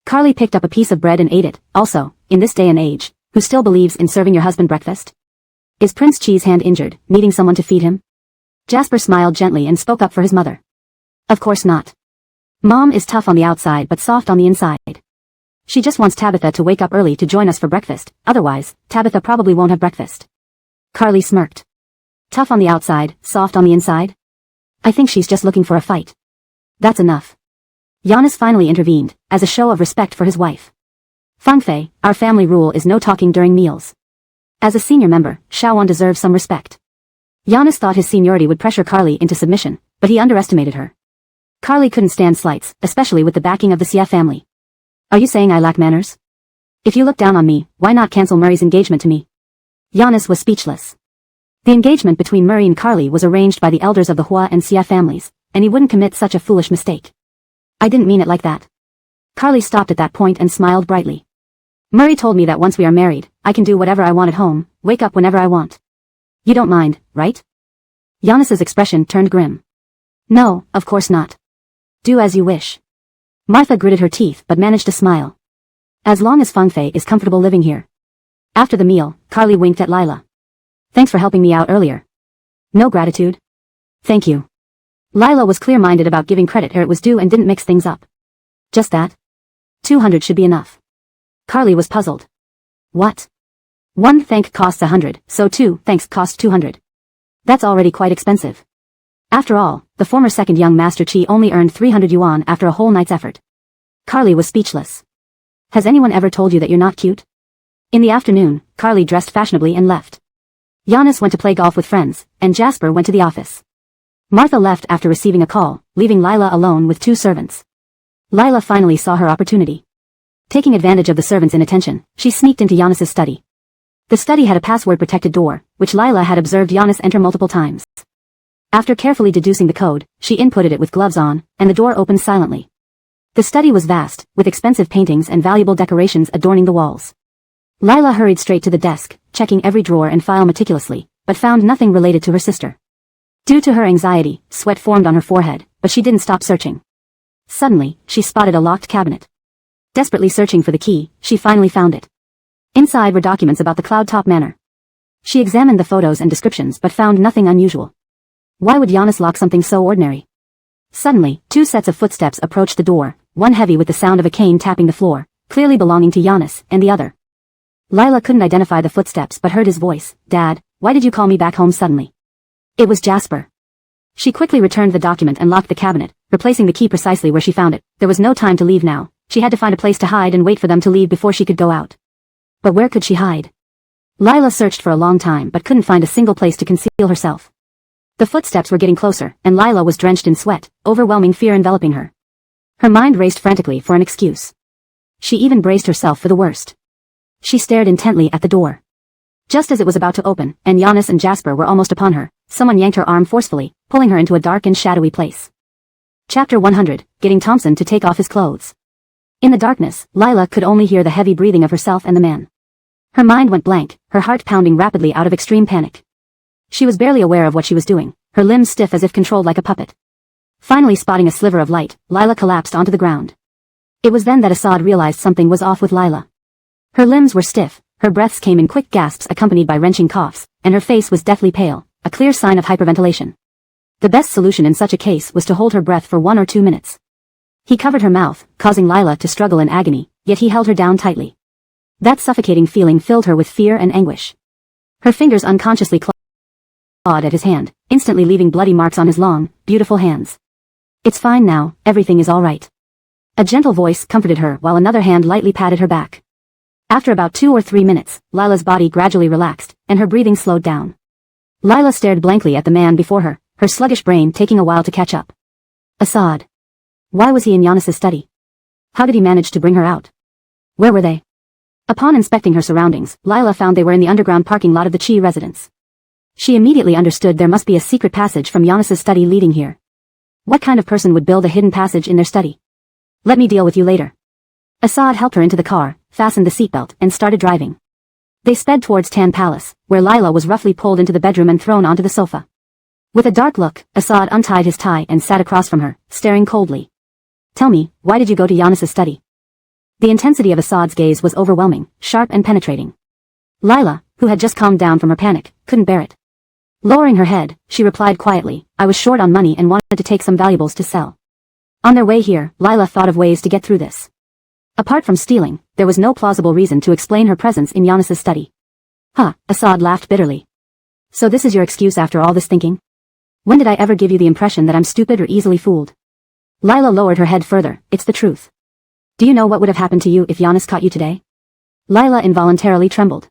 Carly picked up a piece of bread and ate it. Also, in this day and age, who still believes in serving your husband breakfast? Is Prince Cheese Hand injured, needing someone to feed him? Jasper smiled gently and spoke up for his mother. Of course not. Mom is tough on the outside but soft on the inside. She just wants Tabitha to wake up early to join us for breakfast, otherwise, Tabitha probably won't have breakfast. Carly smirked. Tough on the outside, soft on the inside? I think she's just looking for a fight. That's enough. Giannis finally intervened, as a show of respect for his wife. Fangfei, our family rule is no talking during meals. As a senior member, Xiaowan deserves some respect. Giannis thought his seniority would pressure Carly into submission, but he underestimated her. Carly couldn't stand slights, especially with the backing of the He family. Are you saying I lack manners? If you look down on me, why not cancel Murray's engagement to me? Giannis was speechless. The engagement between Murray and Carly was arranged by the elders of the Hua and He families, and he wouldn't commit such a foolish mistake. I didn't mean it like that. Carly stopped at that point and smiled brightly. Murray told me that once we are married, I can do whatever I want at home, wake up whenever I want. You don't mind, right? Giannis's expression turned grim. No, of course not. Do as you wish. Martha gritted her teeth but managed to smile. As long as Fangfei is comfortable living here. After the meal, Carly winked at Lila. Thanks for helping me out earlier. No gratitude. Thank you. Lila was clear-minded about giving credit where it was due and didn't mix things up. Just that? 200 should be enough. Carly was puzzled. What? 1 thank costs 100, so 2 thanks cost 200. That's already quite expensive. After all, the former second young Master Chi only earned 300 yuan after a whole night's effort. Carly was speechless. Has anyone ever told you that you're not cute? In the afternoon, Carly dressed fashionably and left. Giannis went to play golf with friends, and Jasper went to the office. Martha left after receiving a call, leaving Lila alone with 2 servants. Lila finally saw her opportunity. Taking advantage of the servants' inattention, she sneaked into Giannis's study. The study had a password-protected door, which Lila had observed Giannis enter multiple times. After carefully deducing the code, she inputted it with gloves on, and the door opened silently. The study was vast, with expensive paintings and valuable decorations adorning the walls. Lila hurried straight to the desk, checking every drawer and file meticulously, but found nothing related to her sister. Due to her anxiety, sweat formed on her forehead, but she didn't stop searching. Suddenly, she spotted a locked cabinet. Desperately searching for the key, she finally found it. Inside were documents about the Cloud Top Manor. She examined the photos and descriptions but found nothing unusual. Why would Giannis lock something so ordinary? Suddenly, 2 sets of footsteps approached the door, one heavy with the sound of a cane tapping the floor, clearly belonging to Giannis, and the other. Lila couldn't identify the footsteps but heard his voice. Dad, why did you call me back home suddenly? It was Jasper. She quickly returned the document and locked the cabinet, replacing the key precisely where she found it. There was no time to leave now. She had to find a place to hide and wait for them to leave before she could go out. But where could she hide? Lila searched for a long time but couldn't find a single place to conceal herself. The footsteps were getting closer, and Lila was drenched in sweat, overwhelming fear enveloping her. Her mind raced frantically for an excuse. She even braced herself for the worst. She stared intently at the door. Just as it was about to open, and Giannis and Jasper were almost upon her, someone yanked her arm forcefully, pulling her into a dark and shadowy place. Chapter 100, Getting Thompson to Take Off His Clothes. In the darkness, Lila could only hear the heavy breathing of herself and the man. Her mind went blank, her heart pounding rapidly out of extreme panic. She was barely aware of what she was doing, her limbs stiff as if controlled like a puppet. Finally spotting a sliver of light, Lila collapsed onto the ground. It was then that Assad realized something was off with Lila. Her limbs were stiff, her breaths came in quick gasps accompanied by wrenching coughs, and her face was deathly pale, a clear sign of hyperventilation. The best solution in such a case was to hold her breath for 1 or 2 minutes. He covered her mouth, causing Lila to struggle in agony, yet he held her down tightly. That suffocating feeling filled her with fear and anguish. Her fingers unconsciously clawed at his hand, instantly leaving bloody marks on his long, beautiful hands. It's fine now, everything is all right. A gentle voice comforted her while another hand lightly patted her back. After about 2 or 3 minutes, Lila's body gradually relaxed, and her breathing slowed down. Lila stared blankly at the man before her, her sluggish brain taking a while to catch up. Assad. Why was he in Giannis's study? How did he manage to bring her out? Where were they? Upon inspecting her surroundings, Lila found they were in the underground parking lot of the He residence. She immediately understood there must be a secret passage from Giannis's study leading here. What kind of person would build a hidden passage in their study? Let me deal with you later. Assad helped her into the car, fastened the seatbelt, and started driving. They sped towards Tan Palace, where Lila was roughly pulled into the bedroom and thrown onto the sofa. With a dark look, Assad untied his tie and sat across from her, staring coldly. Tell me, why did you go to Giannis's study? The intensity of Assad's gaze was overwhelming, sharp and penetrating. Lila, who had just calmed down from her panic, couldn't bear it. Lowering her head, she replied quietly, I was short on money and wanted to take some valuables to sell. On their way here, Lila thought of ways to get through this. Apart from stealing, there was no plausible reason to explain her presence in Giannis's study. Assad laughed bitterly. So this is your excuse after all this thinking? When did I ever give you the impression that I'm stupid or easily fooled? Lila lowered her head further, it's the truth. Do you know what would have happened to you if Giannis caught you today? Lila involuntarily trembled.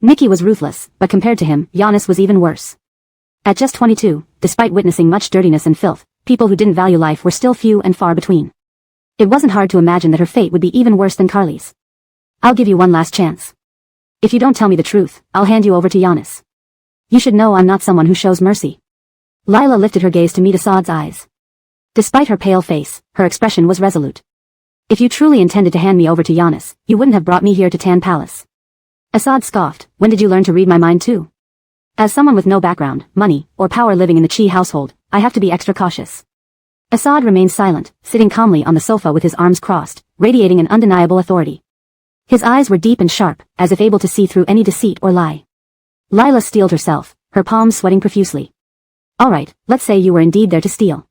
Nikki was ruthless, but compared to him, Giannis was even worse. At just 22, despite witnessing much dirtiness and filth, people who didn't value life were still few and far between. It wasn't hard to imagine that her fate would be even worse than Carly's. I'll give you one last chance. If you don't tell me the truth, I'll hand you over to Giannis. You should know I'm not someone who shows mercy. Lila lifted her gaze to meet Assad's eyes. Despite her pale face, her expression was resolute. If you truly intended to hand me over to Giannis, you wouldn't have brought me here to Tan Palace. Assad scoffed, when did you learn to read my mind too? As someone with no background, money, or power living in the He household, I have to be extra cautious. Assad remained silent, sitting calmly on the sofa with his arms crossed, radiating an undeniable authority. His eyes were deep and sharp, as if able to see through any deceit or lie. Lila steeled herself, her palms sweating profusely. All right, let's say you were indeed there to steal.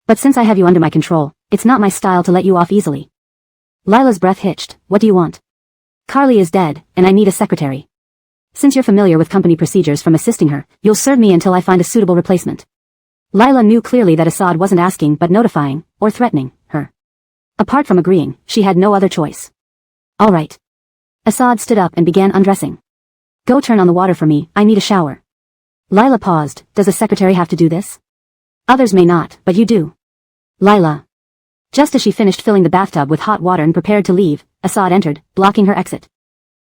But since I have you under my control, it's not my style to let you off easily. Lila's breath hitched. What do you want? Carly is dead, and I need a secretary. Since you're familiar with company procedures from assisting her, you'll serve me until I find a suitable replacement. Lila knew clearly that Assad wasn't asking but notifying, or threatening, her. Apart from agreeing, she had no other choice. All right. Assad stood up and began undressing. Go turn on the water for me, I need a shower. Lila paused. Does a secretary have to do this? Others may not, but you do. Lila. Just as she finished filling the bathtub with hot water and prepared to leave, Assad entered, blocking her exit.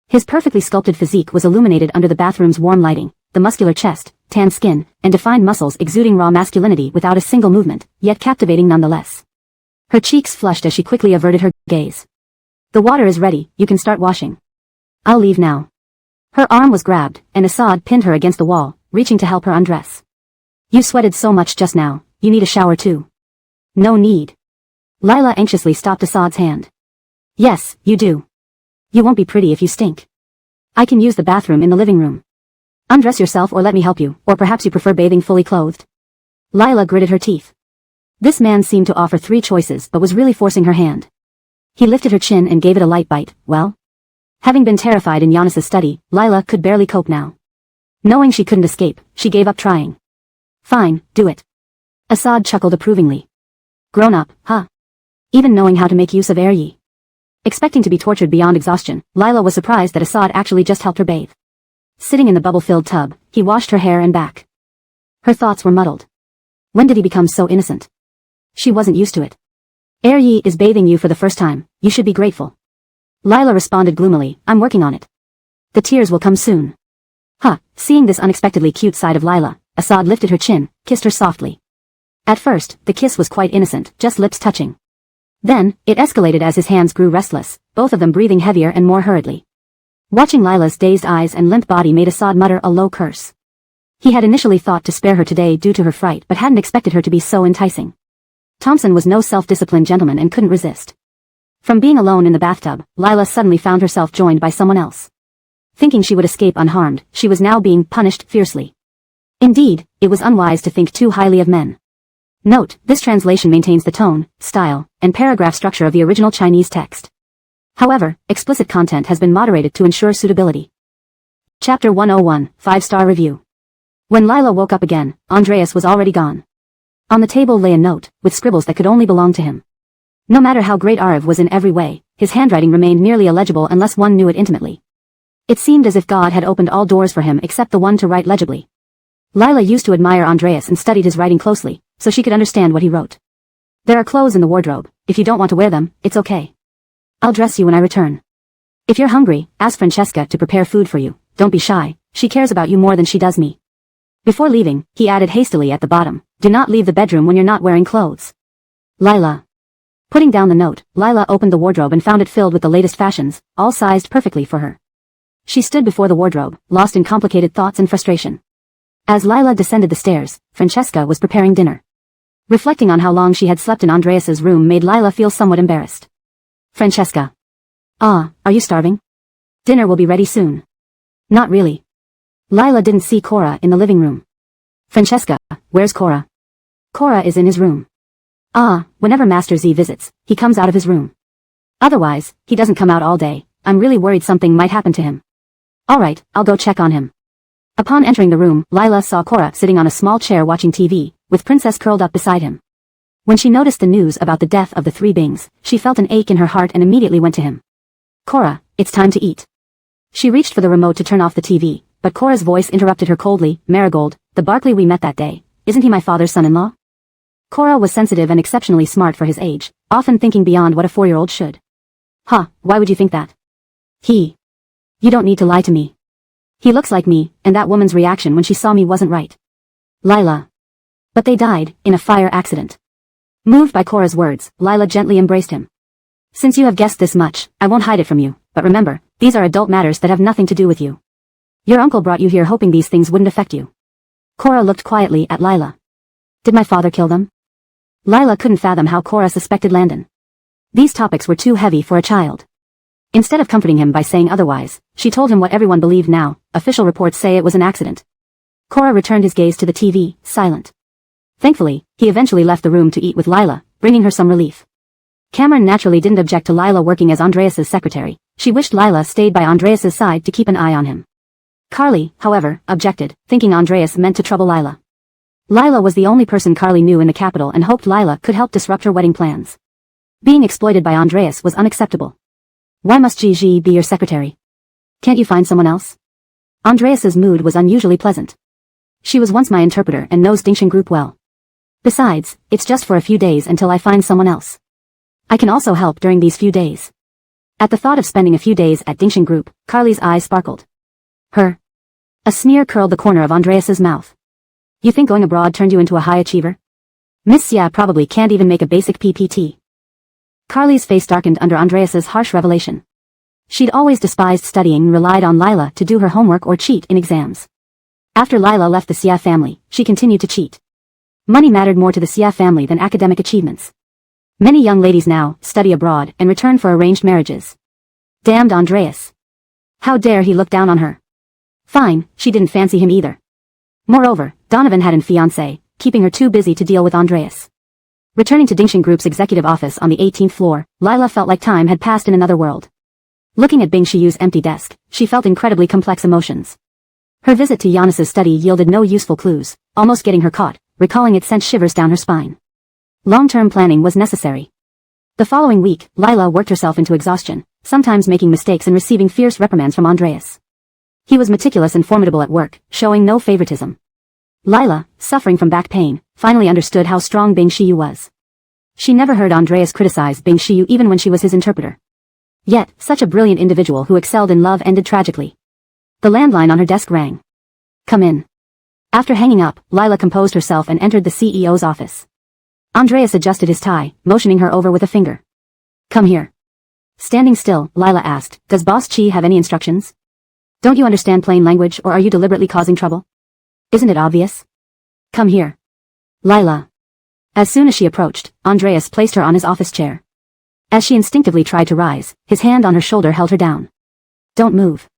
His perfectly sculpted physique was illuminated under the bathroom's warm lighting, the muscular chest, tan skin, and defined muscles exuding raw masculinity without a single movement, yet captivating nonetheless. Her cheeks flushed as she quickly averted her gaze. The water is ready, you can start washing. I'll leave now. Her arm was grabbed, and Assad pinned her against the wall, reaching to help her undress. You sweated so much just now, you need a shower too. No need. Lila anxiously stopped Assad's hand. Yes, you do. You won't be pretty if you stink. I can use the bathroom in the living room. Undress yourself or let me help you, or perhaps you prefer bathing fully clothed. Lila gritted her teeth. This man seemed to offer 3 choices but was really forcing her hand. He lifted her chin and gave it a light bite. Well? Having been terrified in Giannis's study, Lila could barely cope now. Knowing she couldn't escape, she gave up trying. Fine, do it. Assad chuckled approvingly. Grown up, huh? Even knowing how to make use of air. Expecting to be tortured beyond exhaustion, Lila was surprised that Assad actually just helped her bathe. Sitting in the bubble-filled tub, he washed her hair and back. Her thoughts were muddled. When did he become so innocent? She wasn't used to it. Yi is bathing you for the first time, you should be grateful. Lila responded gloomily, I'm working on it. The tears will come soon. Seeing this unexpectedly cute side of Lila, Assad lifted her chin, kissed her softly. At first, the kiss was quite innocent, just lips touching. Then, it escalated as his hands grew restless, both of them breathing heavier and more hurriedly. Watching Lila's dazed eyes and limp body made Assad mutter a low curse. He had initially thought to spare her today due to her fright but hadn't expected her to be so enticing. Thompson was no self-disciplined gentleman and couldn't resist. From being alone in the bathtub, Lila suddenly found herself joined by someone else. Thinking she would escape unharmed, she was now being punished fiercely. Indeed, it was unwise to think too highly of men. Note, this translation maintains the tone, style, and paragraph structure of the original Chinese text. However, explicit content has been moderated to ensure suitability. Chapter 101, 5-star review. When Lila woke up again, Andreas was already gone. On the table lay a note, with scribbles that could only belong to him. No matter how great Arv was in every way, his handwriting remained nearly illegible unless one knew it intimately. It seemed as if God had opened all doors for him except the one to write legibly. Lila used to admire Andreas and studied his writing closely, so she could understand what he wrote. There are clothes in the wardrobe. If you don't want to wear them, it's okay. I'll dress you when I return. If you're hungry, ask Francesca to prepare food for you. Don't be shy, she cares about you more than she does me. Before leaving, he added hastily at the bottom, do not leave the bedroom when you're not wearing clothes. Lila. Putting down the note, Lila opened the wardrobe and found it filled with the latest fashions, all sized perfectly for her. She stood before the wardrobe, lost in complicated thoughts and frustration. As Lila descended the stairs, Francesca was preparing dinner. Reflecting on how long she had slept in Andreas's room made Lila feel somewhat embarrassed. Francesca. Ah, are you starving? Dinner will be ready soon. Not really. Lila didn't see Cora in the living room. Francesca, where's Cora? Cora is in his room. Ah, whenever Master Z visits, he comes out of his room. Otherwise, he doesn't come out all day. I'm really worried something might happen to him. Alright, I'll go check on him. Upon entering the room, Lila saw Cora sitting on a small chair watching TV, with Princess curled up beside him. When she noticed the news about the death of the three Bings, she felt an ache in her heart and immediately went to him. Cora, it's time to eat. She reached for the remote to turn off the TV, but Cora's voice interrupted her coldly. Marigold, the Barkley we met that day, isn't he my father's son-in-law? Cora was sensitive and exceptionally smart for his age, often thinking beyond what a 4-year-old should. Huh, why would you think that? He. You don't need to lie to me. He looks like me, and that woman's reaction when she saw me wasn't right. Lila. But they died, in a fire accident. Moved by Cora's words, Lila gently embraced him. Since you have guessed this much, I won't hide it from you, but remember, these are adult matters that have nothing to do with you. Your uncle brought you here hoping these things wouldn't affect you. Cora looked quietly at Lila. Did my father kill them? Lila couldn't fathom how Cora suspected Landon. These topics were too heavy for a child. Instead of comforting him by saying otherwise, she told him what everyone believed now, official reports say it was an accident. Cora returned his gaze to the TV, silent. Thankfully, he eventually left the room to eat with Lila, bringing her some relief. Cameron naturally didn't object to Lila working as Andreas's secretary. She wished Lila stayed by Andreas's side to keep an eye on him. Carly, however, objected, thinking Andreas meant to trouble Lila. Lila was the only person Carly knew in the capital and hoped Lila could help disrupt her wedding plans. Being exploited by Andreas was unacceptable. Why must Gigi be your secretary? Can't you find someone else? Andreas's mood was unusually pleasant. She was once my interpreter and knows Dingshan Group well. Besides, it's just for a few days until I find someone else. I can also help during these few days. At the thought of spending a few days at Dingshan Group, Carly's eyes sparkled. Her. A sneer curled the corner of Andreas's mouth. You think going abroad turned you into a high achiever? Miss Xia probably can't even make a basic PPT. Carly's face darkened under Andreas's harsh revelation. She'd always despised studying and relied on Lila to do her homework or cheat in exams. After Lila left the Xia family, she continued to cheat. Money mattered more to the Xia family than academic achievements. Many young ladies now study abroad and return for arranged marriages. Damned Andreas. How dare he look down on her? Fine, she didn't fancy him either. Moreover, Donovan had a fiancé, keeping her too busy to deal with Andreas. Returning to Dingshan Group's executive office on the 18th floor, Lila felt like time had passed in another world. Looking at Bing Shiyu's empty desk, she felt incredibly complex emotions. Her visit to Giannis's study yielded no useful clues, almost getting her caught. Recalling it sent shivers down her spine. Long-term planning was necessary. The following week, Lila worked herself into exhaustion, sometimes making mistakes and receiving fierce reprimands from Andreas. He was meticulous and formidable at work, showing no favoritism. Lila, suffering from back pain, finally understood how strong Bing Shiyu was. She never heard Andreas criticize Bing Shiyu even when she was his interpreter. Yet, such a brilliant individual who excelled in love ended tragically. The landline on her desk rang. Come in. After hanging up, Lila composed herself and entered the CEO's office. Andreas adjusted his tie, motioning her over with a finger. Come here. Standing still, Lila asked, Does Boss Chi have any instructions? Don't you understand plain language or are you deliberately causing trouble? Isn't it obvious? Come here. Lila. As soon as she approached, Andreas placed her on his office chair. As she instinctively tried to rise, his hand on her shoulder held her down. Don't move.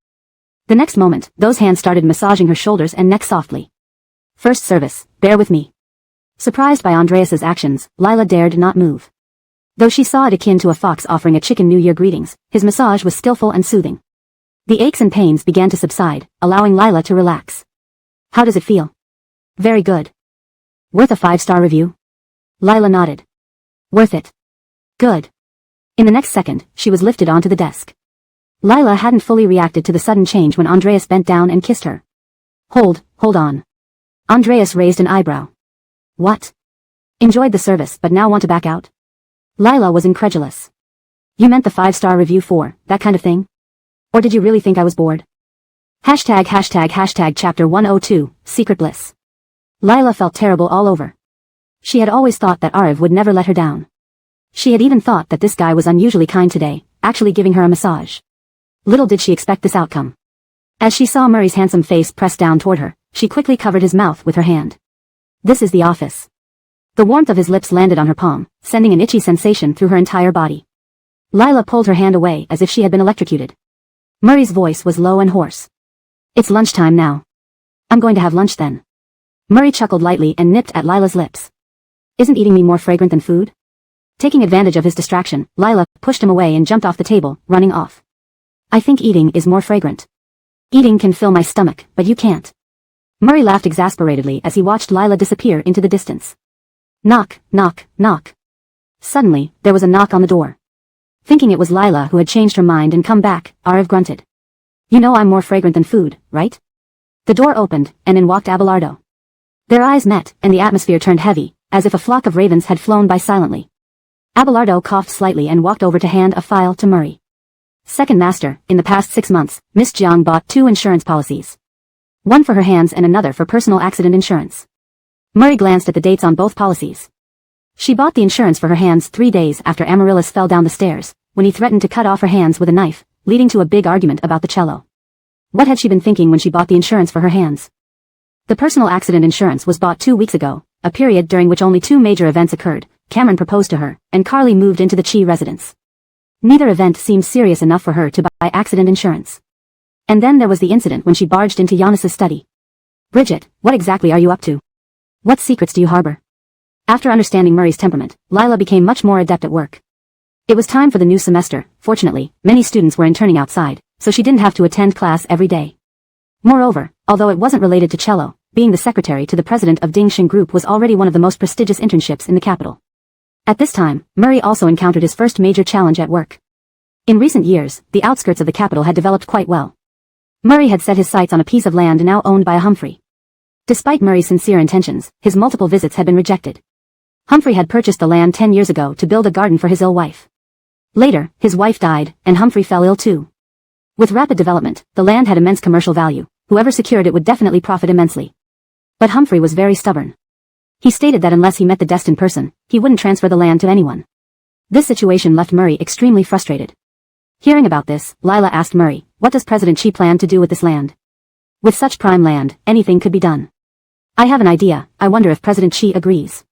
The next moment, those hands started massaging her shoulders and neck softly. First service, bear with me. Surprised by Andreas's actions, Lila dared not move. Though she saw it akin to a fox offering a chicken New Year greetings, his massage was skillful and soothing. The aches and pains began to subside, allowing Lila to relax. How does it feel? Very good. Worth a 5-star review? Lila nodded. Worth it. Good. In the next second, she was lifted onto the desk. Lila hadn't fully reacted to the sudden change when Andreas bent down and kissed her. Hold on. Andreas raised an eyebrow. What? Enjoyed the service but now want to back out? Lila was incredulous. You meant the 5-star review for, that kind of thing? Or did you really think I was bored? ##### Chapter 102, Secret Bliss. Lila felt terrible all over. She had always thought that Arif would never let her down. She had even thought that this guy was unusually kind today, actually giving her a massage. Little did she expect this outcome. As she saw Murray's handsome face pressed down toward her, she quickly covered his mouth with her hand. This is the office. The warmth of his lips landed on her palm, sending an itchy sensation through her entire body. Lila pulled her hand away as if she had been electrocuted. Murray's voice was low and hoarse. It's lunchtime now. I'm going to have lunch then. Murray chuckled lightly and nipped at Lila's lips. Isn't eating me more fragrant than food? Taking advantage of his distraction, Lila pushed him away and jumped off the table, running off. I think eating is more fragrant. Eating can fill my stomach, but you can't. Murray laughed exasperatedly as he watched Lila disappear into the distance. Knock, knock, knock. Suddenly, there was a knock on the door. Thinking it was Lila who had changed her mind and come back, Arif grunted. You know I'm more fragrant than food, right? The door opened, and in walked Abelardo. Their eyes met, and the atmosphere turned heavy, as if a flock of ravens had flown by silently. Abelardo coughed slightly and walked over to hand a file to Murray. Second master, in the past 6 months, Miss Jiang bought 2 insurance policies. One for her hands and another for personal accident insurance. Murray glanced at the dates on both policies. She bought the insurance for her hands 3 days after Amaryllis fell down the stairs, when he threatened to cut off her hands with a knife, leading to a big argument about the cello. What had she been thinking when she bought the insurance for her hands? The personal accident insurance was bought 2 weeks ago, a period during which only 2 major events occurred. Cameron proposed to her, and Carly moved into the Chi residence. Neither event seemed serious enough for her to buy accident insurance. And then there was the incident when she barged into Giannis's study. Bridget, what exactly are you up to? What secrets do you harbor? After understanding Murray's temperament, Lila became much more adept at work. It was time for the new semester. Fortunately, many students were interning outside, so she didn't have to attend class every day. Moreover, although it wasn't related to cello, being the secretary to the president of Ding Xing Group was already one of the most prestigious internships in the capital. At this time, Murray also encountered his first major challenge at work. In recent years, the outskirts of the capital had developed quite well. Murray had set his sights on a piece of land now owned by a Humphrey. Despite Murray's sincere intentions, his multiple visits had been rejected. Humphrey had purchased the land 10 years ago to build a garden for his ill wife. Later, his wife died, and Humphrey fell ill too. With rapid development, the land had immense commercial value. Whoever secured it would definitely profit immensely. But Humphrey was very stubborn. He stated that unless he met the destined person, he wouldn't transfer the land to anyone. This situation left Murray extremely frustrated. Hearing about this, Lila asked Murray, what does President Chi plan to do with this land? With such prime land, anything could be done. I have an idea, I wonder if President Chi agrees.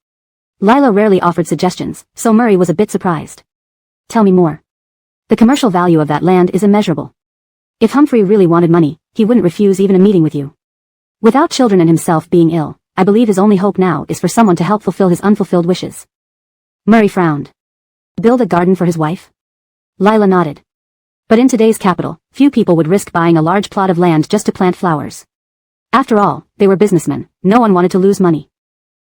Lila rarely offered suggestions, so Murray was a bit surprised. Tell me more. The commercial value of that land is immeasurable. If Humphrey really wanted money, he wouldn't refuse even a meeting with you. Without children and himself being ill, I believe his only hope now is for someone to help fulfill his unfulfilled wishes. Murray frowned. Build a garden for his wife? Lila nodded. But in today's capital, few people would risk buying a large plot of land just to plant flowers. After all, they were businessmen, no one wanted to lose money.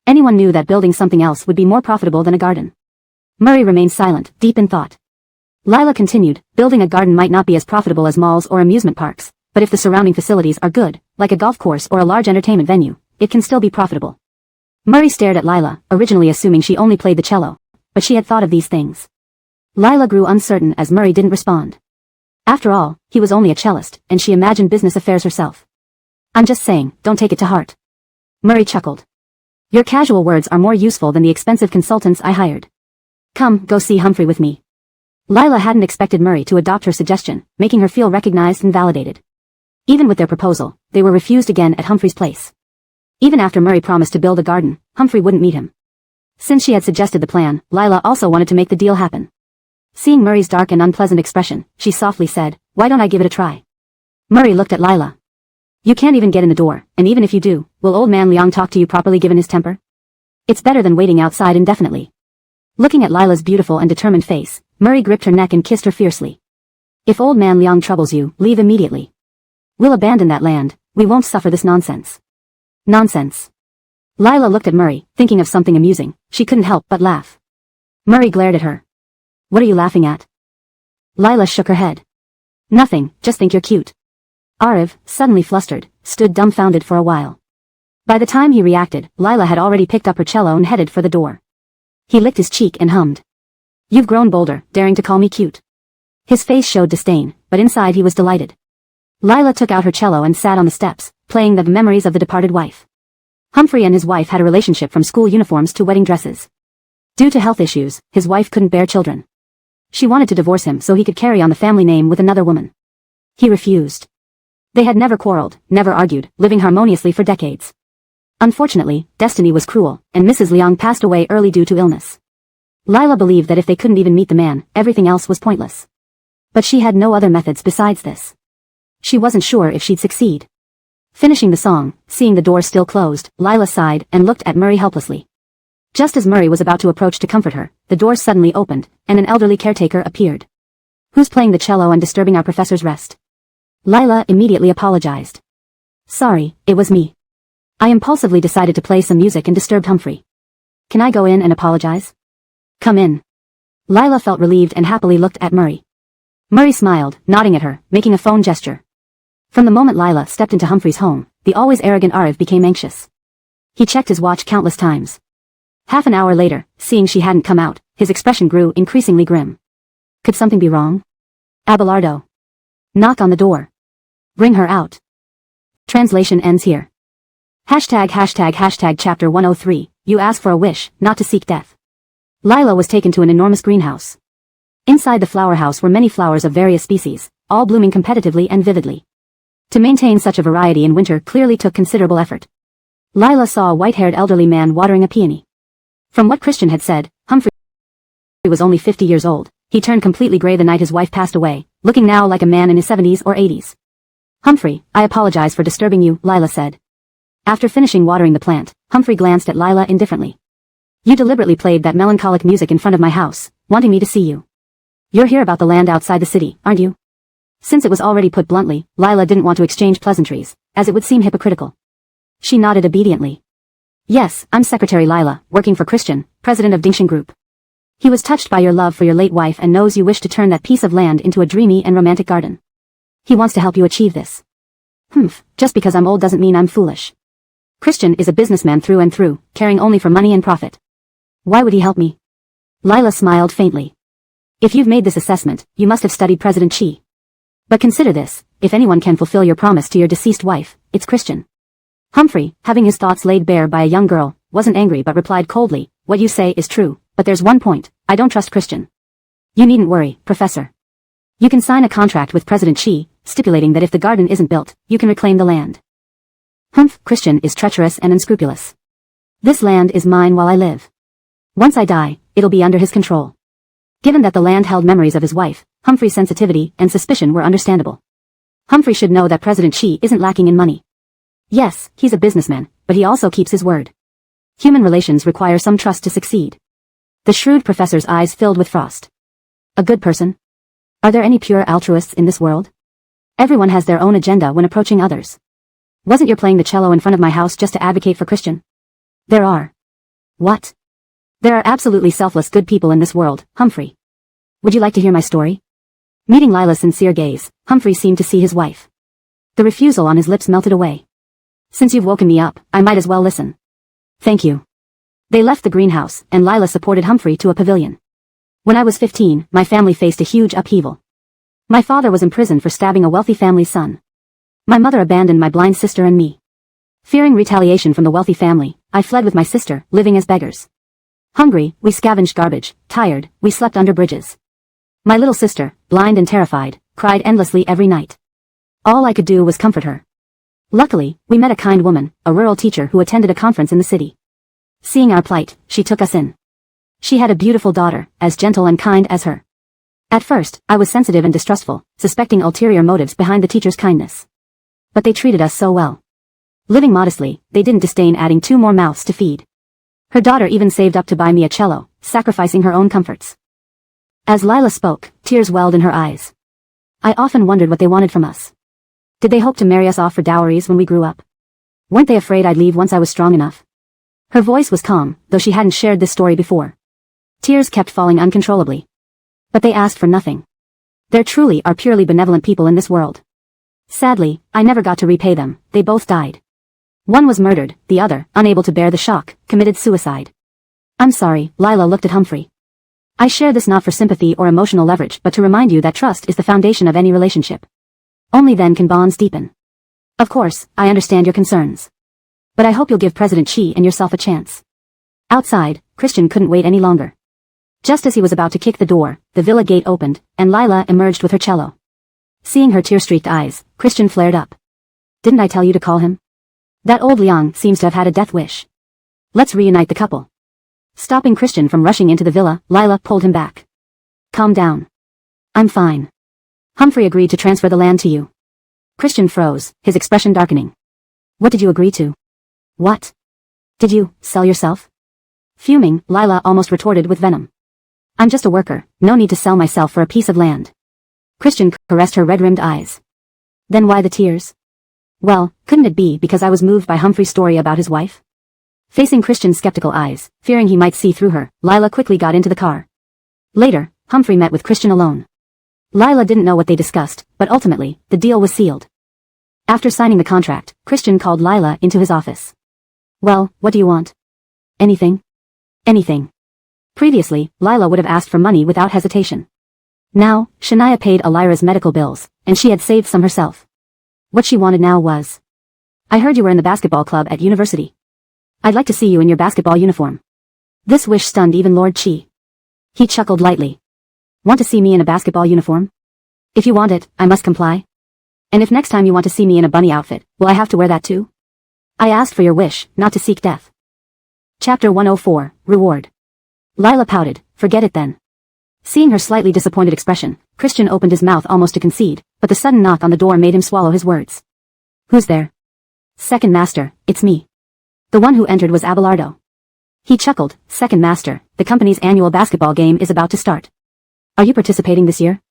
Anyone knew that building something else would be more profitable than a garden. Murray remained silent, deep in thought. Lila continued, building a garden might not be as profitable as malls or amusement parks, but if the surrounding facilities are good, like a golf course or a large entertainment venue, it can still be profitable. Murray stared at Lila, originally assuming she only played the cello, but she had thought of these things. Lila grew uncertain as Murray didn't respond. After all, he was only a cellist, and she imagined business affairs herself. I'm just saying, don't take it to heart. Murray chuckled. Your casual words are more useful than the expensive consultants I hired. Come, go see Humphrey with me. Lila hadn't expected Murray to adopt her suggestion, making her feel recognized and validated. Even with their proposal, they were refused again at Humphrey's place. Even after Murray promised to build a garden, Humphrey wouldn't meet him. Since she had suggested the plan, Lila also wanted to make the deal happen. Seeing Murray's dark and unpleasant expression, she softly said, why don't I give it a try? Murray looked at Lila. You can't even get in the door, and even if you do, will old man Liang talk to you properly given his temper? It's better than waiting outside indefinitely. Looking at Lila's beautiful and determined face, Murray gripped her neck and kissed her fiercely. If old man Liang troubles you, leave immediately. We'll abandon that land, we won't suffer this nonsense. Nonsense. Lila looked at Murray, thinking of something amusing. She couldn't help but laugh. Murray glared at her. What are you laughing at? Lila shook her head. Nothing, just think you're cute. Arif, suddenly flustered, stood dumbfounded for a while. By the time he reacted, Lila had already picked up her cello and headed for the door. He licked his cheek and hummed. You've grown bolder, daring to call me cute. His face showed disdain, but inside he was delighted. Lila took out her cello and sat on the steps, playing the memories of the departed wife. Humphrey and his wife had a relationship from school uniforms to wedding dresses. Due to health issues, his wife couldn't bear children. She wanted to divorce him so he could carry on the family name with another woman. He refused. They had never quarreled, never argued, living harmoniously for decades. Unfortunately, destiny was cruel, and Mrs. Liang passed away early due to illness. Lila believed that if they couldn't even meet the man, everything else was pointless. But she had no other methods besides this. She wasn't sure if she'd succeed. Finishing the song, seeing the door still closed, Lila sighed and looked at Murray helplessly. Just as Murray was about to approach to comfort her, the door suddenly opened, and an elderly caretaker appeared. Who's playing the cello and disturbing our professor's rest? Lila immediately apologized. Sorry, it was me. I impulsively decided to play some music and disturbed Humphrey. Can I go in and apologize? Come in. Lila felt relieved and happily looked at Murray. Murray smiled, nodding at her, making a phone gesture. From the moment Lila stepped into Humphrey's home, the always arrogant Arif became anxious. He checked his watch countless times. Half an hour later, seeing she hadn't come out, his expression grew increasingly grim. Could something be wrong? Abelardo. Knock on the door. Bring her out. Translation ends here. #### Chapter 103, You ask for a wish, not to seek death. Lila was taken to an enormous greenhouse. Inside the flower house were many flowers of various species, all blooming competitively and vividly. To maintain such a variety in winter clearly took considerable effort. Lila saw a white-haired elderly man watering a peony. From what Christian had said, Humphrey was only 50 years old. He turned completely gray the night his wife passed away, looking now like a man in his 70s or 80s. Humphrey, I apologize for disturbing you, Lila said. After finishing watering the plant, Humphrey glanced at Lila indifferently. You deliberately played that melancholic music in front of my house, wanting me to see you. You're here about the land outside the city, aren't you? Since it was already put bluntly, Lila didn't want to exchange pleasantries, as it would seem hypocritical. She nodded obediently. Yes, I'm Secretary Lila, working for Christian, president of Dingshan Group. He was touched by your love for your late wife and knows you wish to turn that piece of land into a dreamy and romantic garden. He wants to help you achieve this. Just because I'm old doesn't mean I'm foolish. Christian is a businessman through and through, caring only for money and profit. Why would he help me? Lila smiled faintly. If you've made this assessment, you must have studied President He. But consider this, if anyone can fulfill your promise to your deceased wife, it's Christian. Humphrey, having his thoughts laid bare by a young girl, wasn't angry but replied coldly, what you say is true, but there's one point, I don't trust Christian. You needn't worry, Professor. You can sign a contract with President He, stipulating that if the garden isn't built, you can reclaim the land. Christian is treacherous and unscrupulous. This land is mine while I live. Once I die, it'll be under his control. Given that the land held memories of his wife, Humphrey's sensitivity and suspicion were understandable. Humphrey should know that President He isn't lacking in money. Yes, he's a businessman, but he also keeps his word. Human relations require some trust to succeed. The shrewd professor's eyes filled with frost. A good person? Are there any pure altruists in this world? Everyone has their own agenda when approaching others. Wasn't your playing the cello in front of my house just to advocate for Christian? There are. What? There are absolutely selfless good people in this world, Humphrey. Would you like to hear my story? Meeting Lila's sincere gaze, Humphrey seemed to see his wife. The refusal on his lips melted away. Since you've woken me up, I might as well listen. Thank you. They left the greenhouse, and Lila supported Humphrey to a pavilion. When I was 15, my family faced a huge upheaval. My father was imprisoned for stabbing a wealthy family's son. My mother abandoned my blind sister and me. Fearing retaliation from the wealthy family, I fled with my sister, living as beggars. Hungry, we scavenged garbage. Tired, we slept under bridges. My little sister, blind and terrified, cried endlessly every night. All I could do was comfort her. Luckily, we met a kind woman, a rural teacher who attended a conference in the city. Seeing our plight, she took us in. She had a beautiful daughter, as gentle and kind as her. At first, I was sensitive and distrustful, suspecting ulterior motives behind the teacher's kindness. But they treated us so well. Living modestly, they didn't disdain adding 2 more mouths to feed. Her daughter even saved up to buy me a cello, sacrificing her own comforts. As Lila spoke, tears welled in her eyes. I often wondered what they wanted from us. Did they hope to marry us off for dowries when we grew up? Weren't they afraid I'd leave once I was strong enough? Her voice was calm, though she hadn't shared this story before. Tears kept falling uncontrollably. But they asked for nothing. There truly are purely benevolent people in this world. Sadly, I never got to repay them. They both died. One was murdered, the other, unable to bear the shock, committed suicide. I'm sorry, Lila looked at Humphrey. I share this not for sympathy or emotional leverage but to remind you that trust is the foundation of any relationship. Only then can bonds deepen. Of course, I understand your concerns. But I hope you'll give President He and yourself a chance. Outside, Christian couldn't wait any longer. Just as he was about to kick the door, the villa gate opened, and Lila emerged with her cello. Seeing her tear-streaked eyes, Christian flared up. Didn't I tell you to call him? That old Liang seems to have had a death wish. Let's reunite the couple. Stopping Christian from rushing into the villa, Lila pulled him back. Calm down. I'm fine. Humphrey agreed to transfer the land to you. Christian froze, his expression darkening. What did you agree to? What? Did you sell yourself? Fuming, Lila almost retorted with venom. I'm just a worker, no need to sell myself for a piece of land. Christian caressed her red-rimmed eyes. Then why the tears? Well, couldn't it be because I was moved by Humphrey's story about his wife? Facing Christian's skeptical eyes, fearing he might see through her, Lila quickly got into the car. Later, Humphrey met with Christian alone. Lila didn't know what they discussed, but ultimately, the deal was sealed. After signing the contract, Christian called Lila into his office. Well, what do you want? Anything? Anything. Previously, Lila would have asked for money without hesitation. Now, Shania paid Alira's medical bills, and she had saved some herself. What she wanted now was, I heard you were in the basketball club at university. I'd like to see you in your basketball uniform. This wish stunned even Lord Chi. He chuckled lightly. Want to see me in a basketball uniform? If you want it, I must comply. And if next time you want to see me in a bunny outfit, will I have to wear that too? I asked for your wish, not to seek death. Chapter 104, Reward. Lila pouted, forget it then. Seeing her slightly disappointed expression, Christian opened his mouth almost to concede, but the sudden knock on the door made him swallow his words. Who's there? Second master, it's me. The one who entered was Abelardo. He chuckled, Second master, the company's annual basketball game is about to start. Are you participating this year?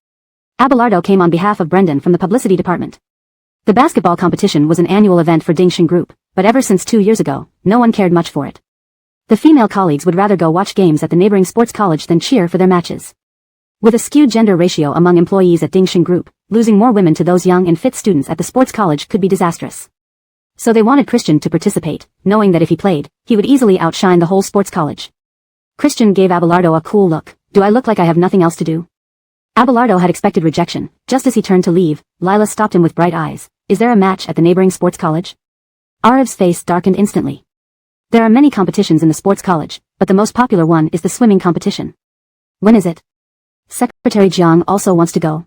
Abelardo came on behalf of Brendan from the publicity department. The basketball competition was an annual event for Dingxin Group, but ever since 2 years ago, no one cared much for it. The female colleagues would rather go watch games at the neighboring sports college than cheer for their matches. With a skewed gender ratio among employees at Dingxin Group, losing more women to those young and fit students at the sports college could be disastrous. So they wanted Christian to participate, knowing that if he played, he would easily outshine the whole sports college. Christian gave Abelardo a cool look. Do I look like I have nothing else to do? Abelardo had expected rejection. Just as he turned to leave, Lila stopped him with bright eyes. Is there a match at the neighboring sports college? Ariv's face darkened instantly. There are many competitions in the sports college, but the most popular one is the swimming competition. When is it? Secretary Jiang also wants to go.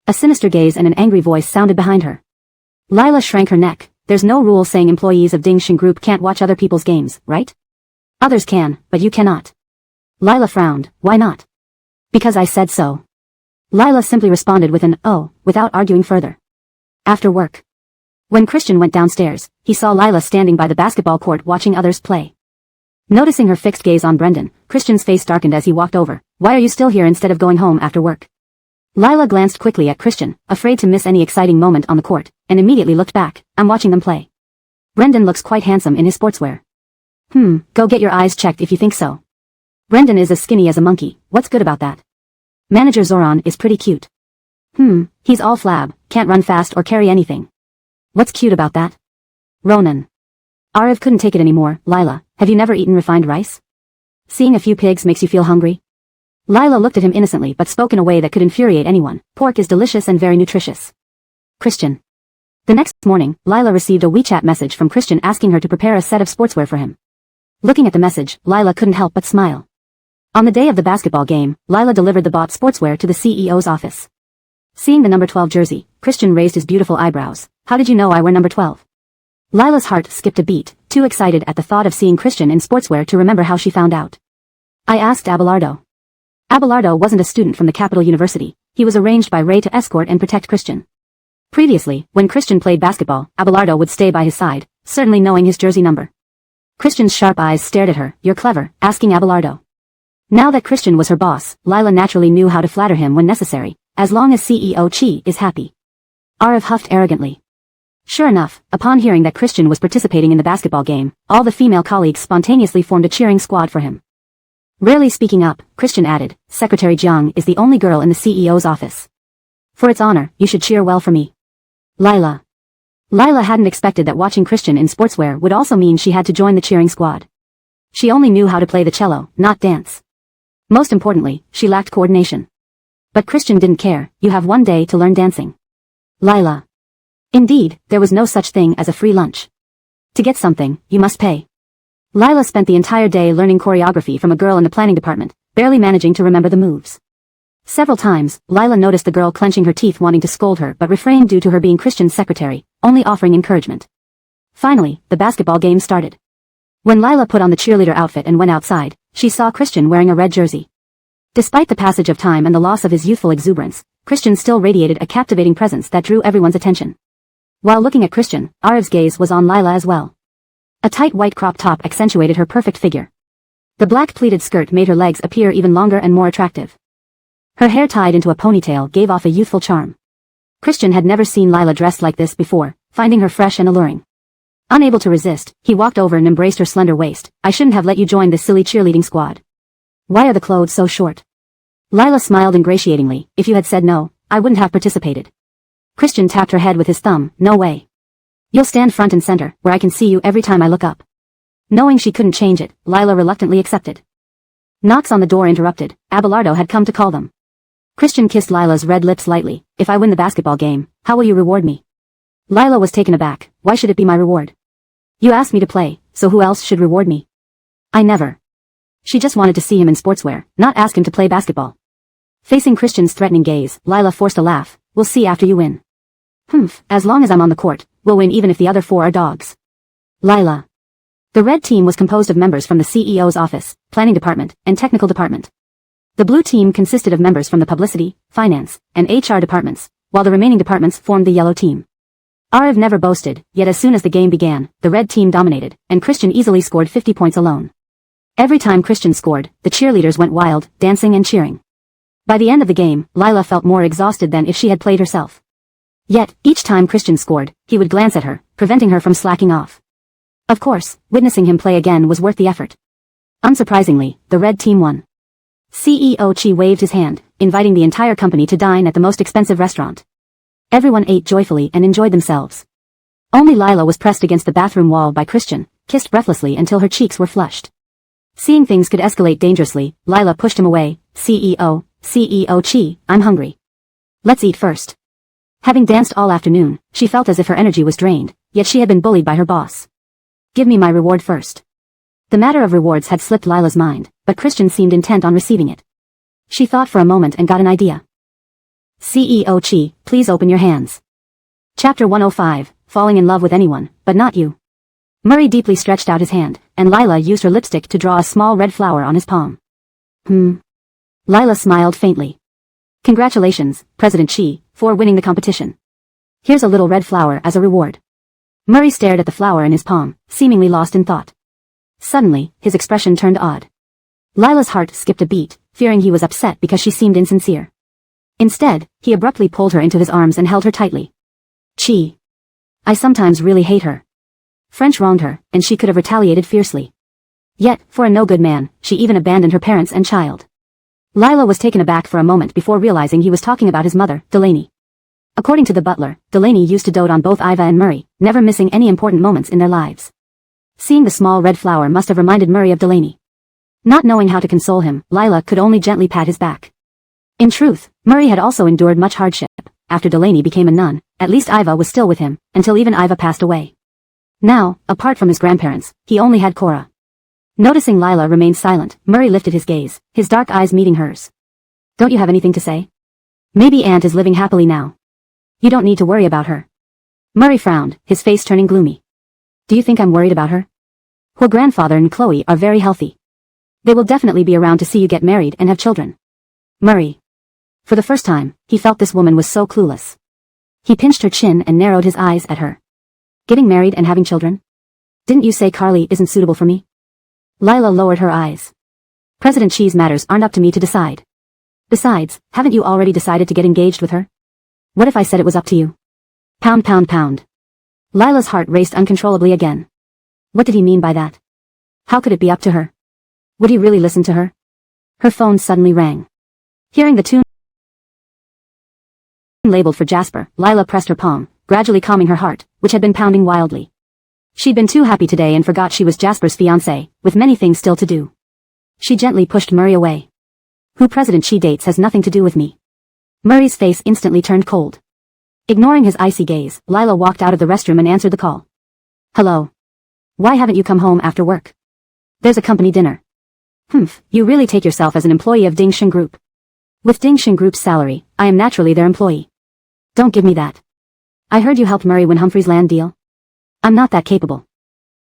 A sinister gaze and an angry voice sounded behind her. Lila shrank her neck. There's no rule saying employees of Dingxin Group can't watch other people's games, right? Others can, but you cannot. Lila frowned. Why not? Because I said so. Lila simply responded with an oh, without arguing further. After work. When Christian went downstairs, he saw Lila standing by the basketball court watching others play. Noticing her fixed gaze on Brendan, Christian's face darkened as he walked over. Why are you still here instead of going home after work? Lila glanced quickly at Christian, afraid to miss any exciting moment on the court, and immediately looked back. I'm watching them play. Brendan looks quite handsome in his sportswear. Go get your eyes checked if you think so. Brendan is as skinny as a monkey. What's good about that? Manager Zoran is pretty cute. He's all flab, can't run fast or carry anything. What's cute about that? Ronan. Ariv couldn't take it anymore. Lila, have you never eaten refined rice? Seeing a few pigs makes you feel hungry? Lila looked at him innocently but spoke in a way that could infuriate anyone. Pork is delicious and very nutritious. Christian. The next morning, Lila received a WeChat message from Christian asking her to prepare a set of sportswear for him. Looking at the message, Lila couldn't help but smile. On the day of the basketball game, Lila delivered the bought sportswear to the CEO's office. Seeing the number 12 jersey, Christian raised his beautiful eyebrows. How did you know I wear number 12? Lila's heart skipped a beat, too excited at the thought of seeing Christian in sportswear to remember how she found out. I asked Abelardo. Abelardo wasn't a student from the capital university. He was arranged by Ray to escort and protect Christian. Previously, when Christian played basketball, Abelardo would stay by his side, certainly knowing his jersey number. Christian's sharp eyes stared at her. You're clever, asking Abelardo. Now that Christian was her boss, Lila naturally knew how to flatter him when necessary, as long as CEO Chi is happy. Ariv huffed arrogantly. Sure enough, upon hearing that Christian was participating in the basketball game, all the female colleagues spontaneously formed a cheering squad for him. Rarely speaking up, Christian added, Secretary Jiang is the only girl in the CEO's office. For its honor, you should cheer well for me. Lila hadn't expected that watching Christian in sportswear would also mean she had to join the cheering squad. She only knew how to play the cello, not dance. Most importantly, she lacked coordination. But Christian didn't care. You have one day to learn dancing. Lila. Indeed, there was no such thing as a free lunch. To get something, you must pay. Lila spent the entire day learning choreography from a girl in the planning department, barely managing to remember the moves. Several times, Lila noticed the girl clenching her teeth wanting to scold her but refrained due to her being Christian's secretary, only offering encouragement. Finally, the basketball game started. When Lila put on the cheerleader outfit and went outside, she saw Christian wearing a red jersey. Despite the passage of time and the loss of his youthful exuberance, Christian still radiated a captivating presence that drew everyone's attention. While looking at Christian, Ariv's gaze was on Lila as well. A tight white crop top accentuated her perfect figure. The black pleated skirt made her legs appear even longer and more attractive. Her hair tied into a ponytail gave off a youthful charm. Christian had never seen Lila dressed like this before, finding her fresh and alluring. Unable to resist, he walked over and embraced her slender waist. I shouldn't have let you join this silly cheerleading squad. Why are the clothes so short? Lila smiled ingratiatingly. If you had said no, I wouldn't have participated. Christian tapped her head with his thumb. No way. You'll stand front and center, where I can see you every time I look up. Knowing she couldn't change it, Lila reluctantly accepted. Knocks on the door interrupted. Abelardo had come to call them. Christian kissed Lila's red lips lightly. If I win the basketball game, how will you reward me? Lila was taken aback. Why should it be my reward? You asked me to play, so who else should reward me? I never. She just wanted to see him in sportswear, not ask him to play basketball. Facing Christian's threatening gaze, Lila forced a laugh. We'll see after you win. As long as I'm on the court, we'll win even if the other four are dogs. Lila. The red team was composed of members from the CEO's office, planning department, and technical department. The blue team consisted of members from the publicity, finance, and HR departments, while the remaining departments formed the yellow team. Ariv never boasted, yet as soon as the game began, the red team dominated, and Christian easily scored 50 points alone. Every time Christian scored, the cheerleaders went wild, dancing and cheering. By the end of the game, Lila felt more exhausted than if she had played herself. Yet, each time Christian scored, he would glance at her, preventing her from slacking off. Of course, witnessing him play again was worth the effort. Unsurprisingly, the red team won. CEO Chi waved his hand, inviting the entire company to dine at the most expensive restaurant. Everyone ate joyfully and enjoyed themselves. Only Lila was pressed against the bathroom wall by Christian, kissed breathlessly until her cheeks were flushed. Seeing things could escalate dangerously, Lila pushed him away. CEO Chi, I'm hungry. Let's eat first. Having danced all afternoon, she felt as if her energy was drained, yet she had been bullied by her boss. Give me my reward first. The matter of rewards had slipped Lila's mind, but Christian seemed intent on receiving it. She thought for a moment and got an idea. CEO Chi, please open your hands. Chapter 105, Falling in Love with Anyone, but Not You. Murray deeply stretched out his hand, and Lila used her lipstick to draw a small red flower on his palm. Lila smiled faintly. Congratulations, President Chi, for winning the competition. Here's a little red flower as a reward. Murray stared at the flower in his palm, seemingly lost in thought. Suddenly, his expression turned odd. Lila's heart skipped a beat, fearing he was upset because she seemed insincere. Instead, he abruptly pulled her into his arms and held her tightly. Chi. I sometimes really hate her. French wronged her, and she could have retaliated fiercely. Yet, for a no-good man, she even abandoned her parents and child. Lila was taken aback for a moment before realizing he was talking about his mother, Delaney. According to the butler, Delaney used to dote on both Iva and Murray, never missing any important moments in their lives. Seeing the small red flower must have reminded Murray of Delaney. Not knowing how to console him, Lila could only gently pat his back. In truth, Murray had also endured much hardship. After Delaney became a nun, at least Iva was still with him, until even Iva passed away. Now, apart from his grandparents, he only had Cora. Noticing Lila remained silent, Murray lifted his gaze, his dark eyes meeting hers. Don't you have anything to say? Maybe Aunt is living happily now. You don't need to worry about her. Murray frowned, his face turning gloomy. Do you think I'm worried about her? Her grandfather and Chloe are very healthy. They will definitely be around to see you get married and have children. Murray. For the first time, he felt this woman was so clueless. He pinched her chin and narrowed his eyes at her. Getting married and having children? Didn't you say Carly isn't suitable for me? Lila lowered her eyes. President Chi's matters aren't up to me to decide. Besides, haven't you already decided to get engaged with her? What if I said it was up to you? Pound pound pound. Lila's heart raced uncontrollably again. What did he mean by that? How could it be up to her? Would he really listen to her? Her phone suddenly rang. Hearing the tune labeled for Jasper, Lila pressed her palm, gradually calming her heart, which had been pounding wildly. She'd been too happy today and forgot she was Jasper's fiancée, with many things still to do. She gently pushed Murray away. Who president she dates has nothing to do with me. Murray's face instantly turned cold. Ignoring his icy gaze, Lila walked out of the restroom and answered the call. Hello. Why haven't you come home after work? There's a company dinner. You really take yourself as an employee of Ding-Sheng Group. With Ding-Sheng Group's salary, I am naturally their employee. Don't give me that. I heard you helped Murray win Humphrey's land deal. I'm not that capable.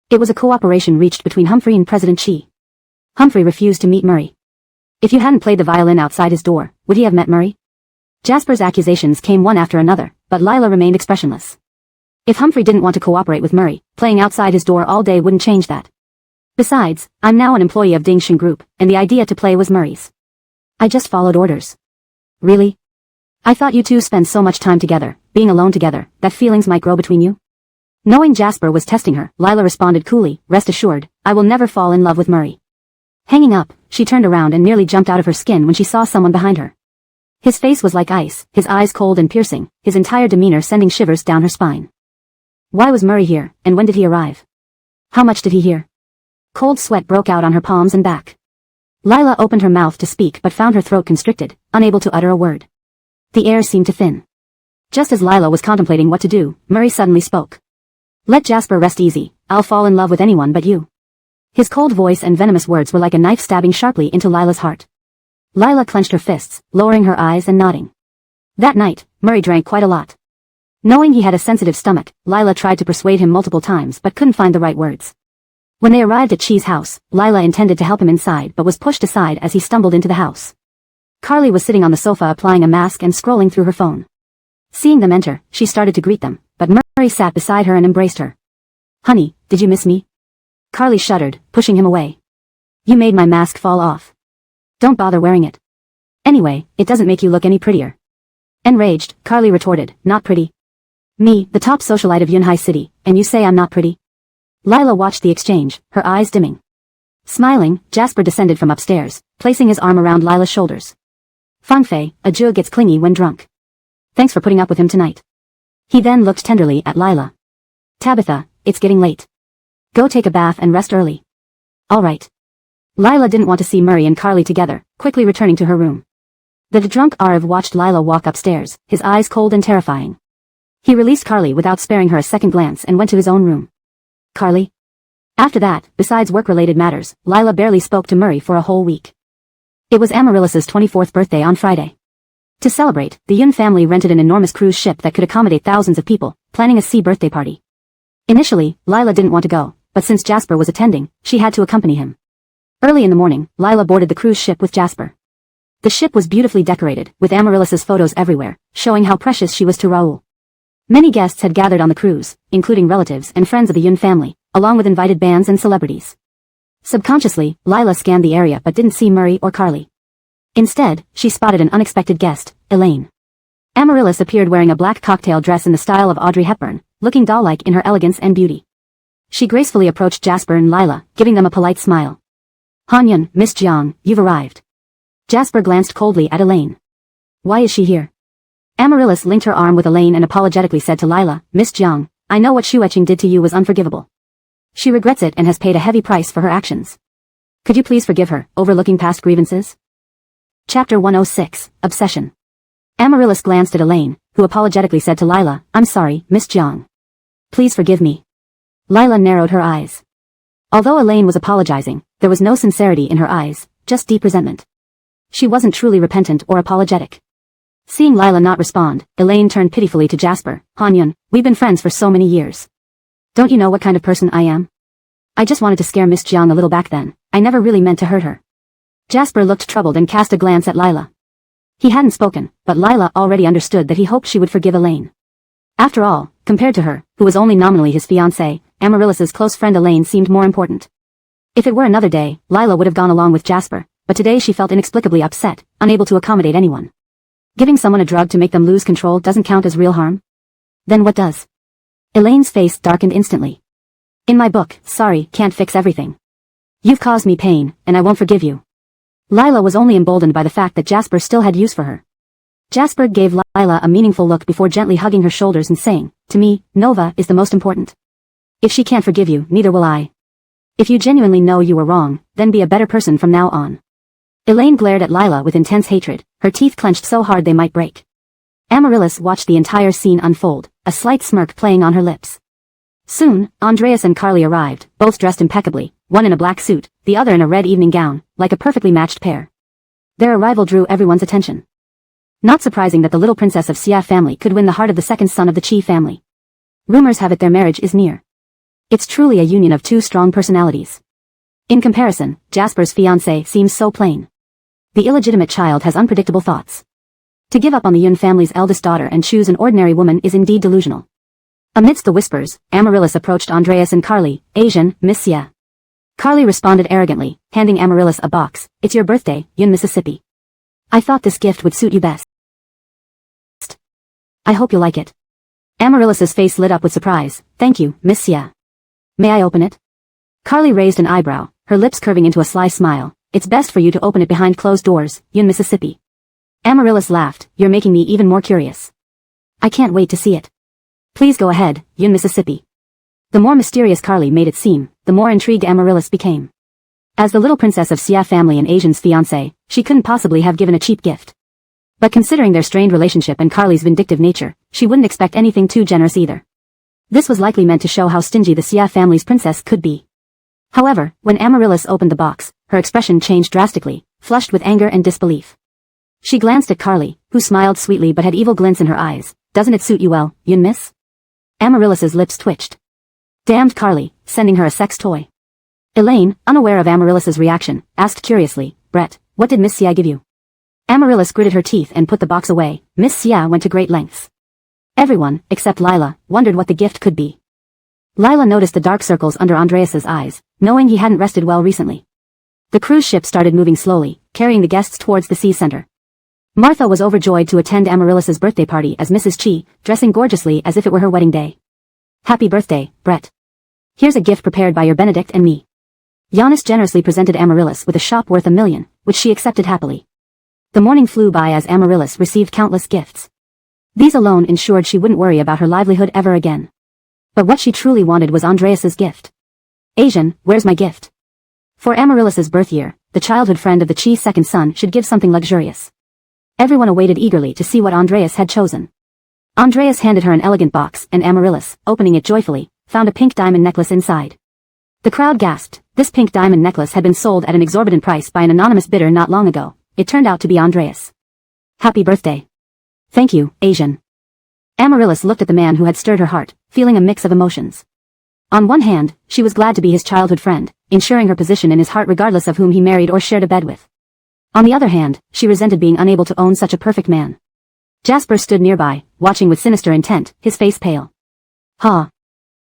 It was a cooperation reached between Humphrey and President He. Humphrey refused to meet Murray. If you hadn't played the violin outside his door, would he have met Murray? Jasper's accusations came one after another, but Lila remained expressionless. If Humphrey didn't want to cooperate with Murray, playing outside his door all day wouldn't change that. Besides, I'm now an employee of Ding-Sheng Group, and the idea to play was Murray's. I just followed orders. Really? I thought you two spend so much time together, being alone together, that feelings might grow between you? Knowing Jasper was testing her, Lila responded coolly, rest assured, I will never fall in love with Murray. Hanging up, she turned around and nearly jumped out of her skin when she saw someone behind her. His face was like ice, his eyes cold and piercing, his entire demeanor sending shivers down her spine. Why was Murray here, and when did he arrive? How much did he hear? Cold sweat broke out on her palms and back. Lila opened her mouth to speak but found her throat constricted, unable to utter a word. The air seemed to thin. Just as Lila was contemplating what to do, Murray suddenly spoke. Let Jasper rest easy, I'll fall in love with anyone but you. His cold voice and venomous words were like a knife stabbing sharply into Lila's heart. Lila clenched her fists, lowering her eyes and nodding. That night, Murray drank quite a lot. Knowing he had a sensitive stomach, Lila tried to persuade him multiple times but couldn't find the right words. When they arrived at Chi's house, Lila intended to help him inside but was pushed aside as he stumbled into the house. Carly was sitting on the sofa applying a mask and scrolling through her phone. Seeing them enter, she started to greet them, but Murray sat beside her and embraced her. Honey, did you miss me? Carly shuddered, pushing him away. You made my mask fall off. Don't bother wearing it. Anyway, it doesn't make you look any prettier. Enraged, Carly retorted, not pretty. Me, the top socialite of Yunhai City, and you say I'm not pretty? Lila watched the exchange, her eyes dimming. Smiling, Jasper descended from upstairs, placing his arm around Lila's shoulders. Fangfei, a Jew gets clingy when drunk. Thanks for putting up with him tonight. He then looked tenderly at Lila. Tabitha, it's getting late. Go take a bath and rest early. All right. Lila didn't want to see Murray and Carly together, quickly returning to her room. The drunk Arv watched Lila walk upstairs, his eyes cold and terrifying. He released Carly without sparing her a second glance and went to his own room. Carly? After that, besides work-related matters, Lila barely spoke to Murray for a whole week. It was Amaryllis's 24th birthday on Friday. To celebrate, the Yun family rented an enormous cruise ship that could accommodate thousands of people, planning a sea birthday party. Initially, Lila didn't want to go, but since Jasper was attending, she had to accompany him. Early in the morning, Lila boarded the cruise ship with Jasper. The ship was beautifully decorated, with Amaryllis's photos everywhere, showing how precious she was to Raoul. Many guests had gathered on the cruise, including relatives and friends of the Yun family, along with invited bands and celebrities. Subconsciously, Lila scanned the area but didn't see Murray or Carly. Instead, she spotted an unexpected guest, Elaine. Amaryllis appeared wearing a black cocktail dress in the style of Audrey Hepburn, looking doll-like in her elegance and beauty. She gracefully approached Jasper and Lila, giving them a polite smile. Hanyun, Miss Jiang, you've arrived. Jasper glanced coldly at Elaine. Why is she here? Amaryllis linked her arm with Elaine and apologetically said to Lila, Miss Jiang, I know what Shueching did to you was unforgivable. She regrets it and has paid a heavy price for her actions. Could you please forgive her, overlooking past grievances? Chapter 106, Obsession. Amaryllis glanced at Elaine, who apologetically said to Lila, I'm sorry, Miss Jiang. Please forgive me. Lila narrowed her eyes. Although Elaine was apologizing, there was no sincerity in her eyes, just deep resentment. She wasn't truly repentant or apologetic. Seeing Lila not respond, Elaine turned pitifully to Jasper. Hanyun, we've been friends for so many years. Don't you know what kind of person I am? I just wanted to scare Miss Jiang a little back then. I never really meant to hurt her. Jasper looked troubled and cast a glance at Lila. He hadn't spoken, but Lila already understood that he hoped she would forgive Elaine. After all, compared to her, who was only nominally his fiancée, Amaryllis's close friend Elaine seemed more important. If it were another day, Lila would have gone along with Jasper, but today she felt inexplicably upset, unable to accommodate anyone. Giving someone a drug to make them lose control doesn't count as real harm? Then what does? Elaine's face darkened instantly. In my book, sorry can't fix everything. You've caused me pain, and I won't forgive you. Lila was only emboldened by the fact that Jasper still had use for her. Jasper gave Lila a meaningful look before gently hugging her shoulders and saying, to me, Nova is the most important. If she can't forgive you, neither will I. If you genuinely know you were wrong, then be a better person from now on. Elaine glared at Lila with intense hatred, her teeth clenched so hard they might break. Amaryllis watched the entire scene unfold, a slight smirk playing on her lips. Soon, Andreas and Carly arrived, both dressed impeccably, one in a black suit, the other in a red evening gown, like a perfectly matched pair. Their arrival drew everyone's attention. Not surprising that the little princess of Xia family could win the heart of the second son of the Qi family. Rumors have it their marriage is near. It's truly a union of two strong personalities. In comparison, Jasper's fiancé seems so plain. The illegitimate child has unpredictable thoughts. To give up on the Yun family's eldest daughter and choose an ordinary woman is indeed delusional. Amidst the whispers, Amaryllis approached Andreas and Carly, Asian, Miss Xia. Carly responded arrogantly, handing Amaryllis a box. It's your birthday, Yun, Mississippi. I thought this gift would suit you best. I hope you'll like it. Amaryllis's face lit up with surprise. Thank you, Miss Xia. May I open it? Carly raised an eyebrow, her lips curving into a sly smile. It's best for you to open it behind closed doors, Yun, Mississippi. Amaryllis laughed. You're making me even more curious. I can't wait to see it. Please go ahead, Yun, Mississippi. The more mysterious Carly made it seem, the more intrigued Amaryllis became. As the little princess of Xia family and Asian's fiancé, she couldn't possibly have given a cheap gift. But considering their strained relationship and Carly's vindictive nature, she wouldn't expect anything too generous either. This was likely meant to show how stingy the Xia family's princess could be. However, when Amaryllis opened the box, her expression changed drastically, flushed with anger and disbelief. She glanced at Carly, who smiled sweetly but had evil glints in her eyes. Doesn't it suit you well, Yun, miss? Amaryllis's lips twitched. Damned Carly, sending her a sex toy. Elaine, unaware of Amaryllis's reaction, asked curiously, Brett, what did Miss Xia give you? Amaryllis gritted her teeth and put the box away. Miss Xia went to great lengths. Everyone, except Lila, wondered what the gift could be. Lila noticed the dark circles under Andreas's eyes, knowing he hadn't rested well recently. The cruise ship started moving slowly, carrying the guests towards the sea center. Martha was overjoyed to attend Amaryllis's birthday party as Mrs. Qi, dressing gorgeously as if it were her wedding day. Happy birthday, Brett. Here's a gift prepared by your Benedict and me. Giannis generously presented Amaryllis with a shop worth $1 million, which she accepted happily. The morning flew by as Amaryllis received countless gifts. These alone ensured she wouldn't worry about her livelihood ever again. But what she truly wanted was Andreas's gift. Asian, where's my gift? For Amaryllis's birth year, the childhood friend of the Qi's second son should give something luxurious. Everyone awaited eagerly to see what Andreas had chosen. Andreas handed her an elegant box, and Amaryllis, opening it joyfully, found a pink diamond necklace inside. The crowd gasped. This pink diamond necklace had been sold at an exorbitant price by an anonymous bidder not long ago. It turned out to be Andreas. Happy birthday. Thank you, Asian. Amaryllis looked at the man who had stirred her heart, feeling a mix of emotions. On one hand, she was glad to be his childhood friend, ensuring her position in his heart regardless of whom he married or shared a bed with. On the other hand, she resented being unable to own such a perfect man. Jasper stood nearby, watching with sinister intent, his face pale.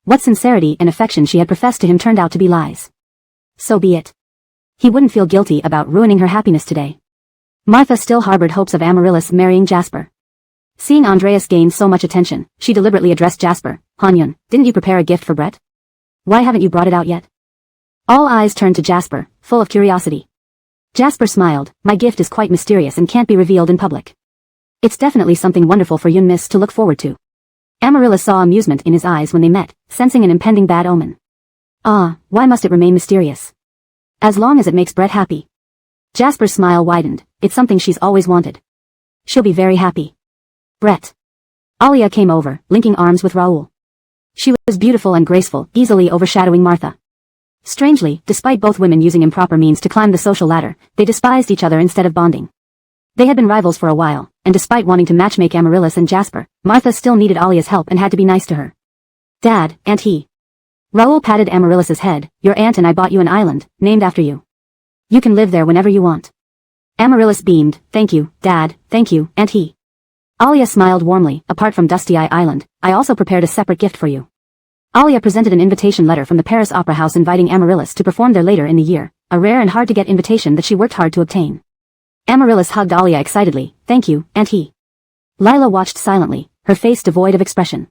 What sincerity and affection she had professed to him turned out to be lies. So be it. He wouldn't feel guilty about ruining her happiness today. Martha still harbored hopes of Amaryllis marrying Jasper. Seeing Andreas gain so much attention, she deliberately addressed Jasper. Hanyun, didn't you prepare a gift for Brett? Why haven't you brought it out yet? All eyes turned to Jasper, full of curiosity. Jasper smiled. My gift is quite mysterious and can't be revealed in public. It's definitely something wonderful for Yun Miss to look forward to. Amaryllis saw amusement in his eyes when they met, sensing an impending bad omen. Why must it remain mysterious? As long as it makes Brett happy. Jasper's smile widened. It's something she's always wanted. She'll be very happy. Brett. Alia came over, linking arms with Raoul. She was beautiful and graceful, easily overshadowing Martha. Strangely, despite both women using improper means to climb the social ladder, they despised each other instead of bonding. They had been rivals for a while, and despite wanting to matchmake Amaryllis and Jasper, Martha still needed Alia's help and had to be nice to her. Dad, Aunt He. Raoul patted Amaryllis's head. Your aunt and I bought you an island, named after you. You can live there whenever you want. Amaryllis beamed. Thank you, Dad, thank you, Aunt He. Alia smiled warmly. Apart from Dusty Eye Island, I also prepared a separate gift for you. Alia presented an invitation letter from the Paris Opera House inviting Amaryllis to perform there later in the year, a rare and hard-to-get invitation that she worked hard to obtain. Amaryllis hugged Alia excitedly. Thank you, Aunt He. Lila watched silently, her face devoid of expression.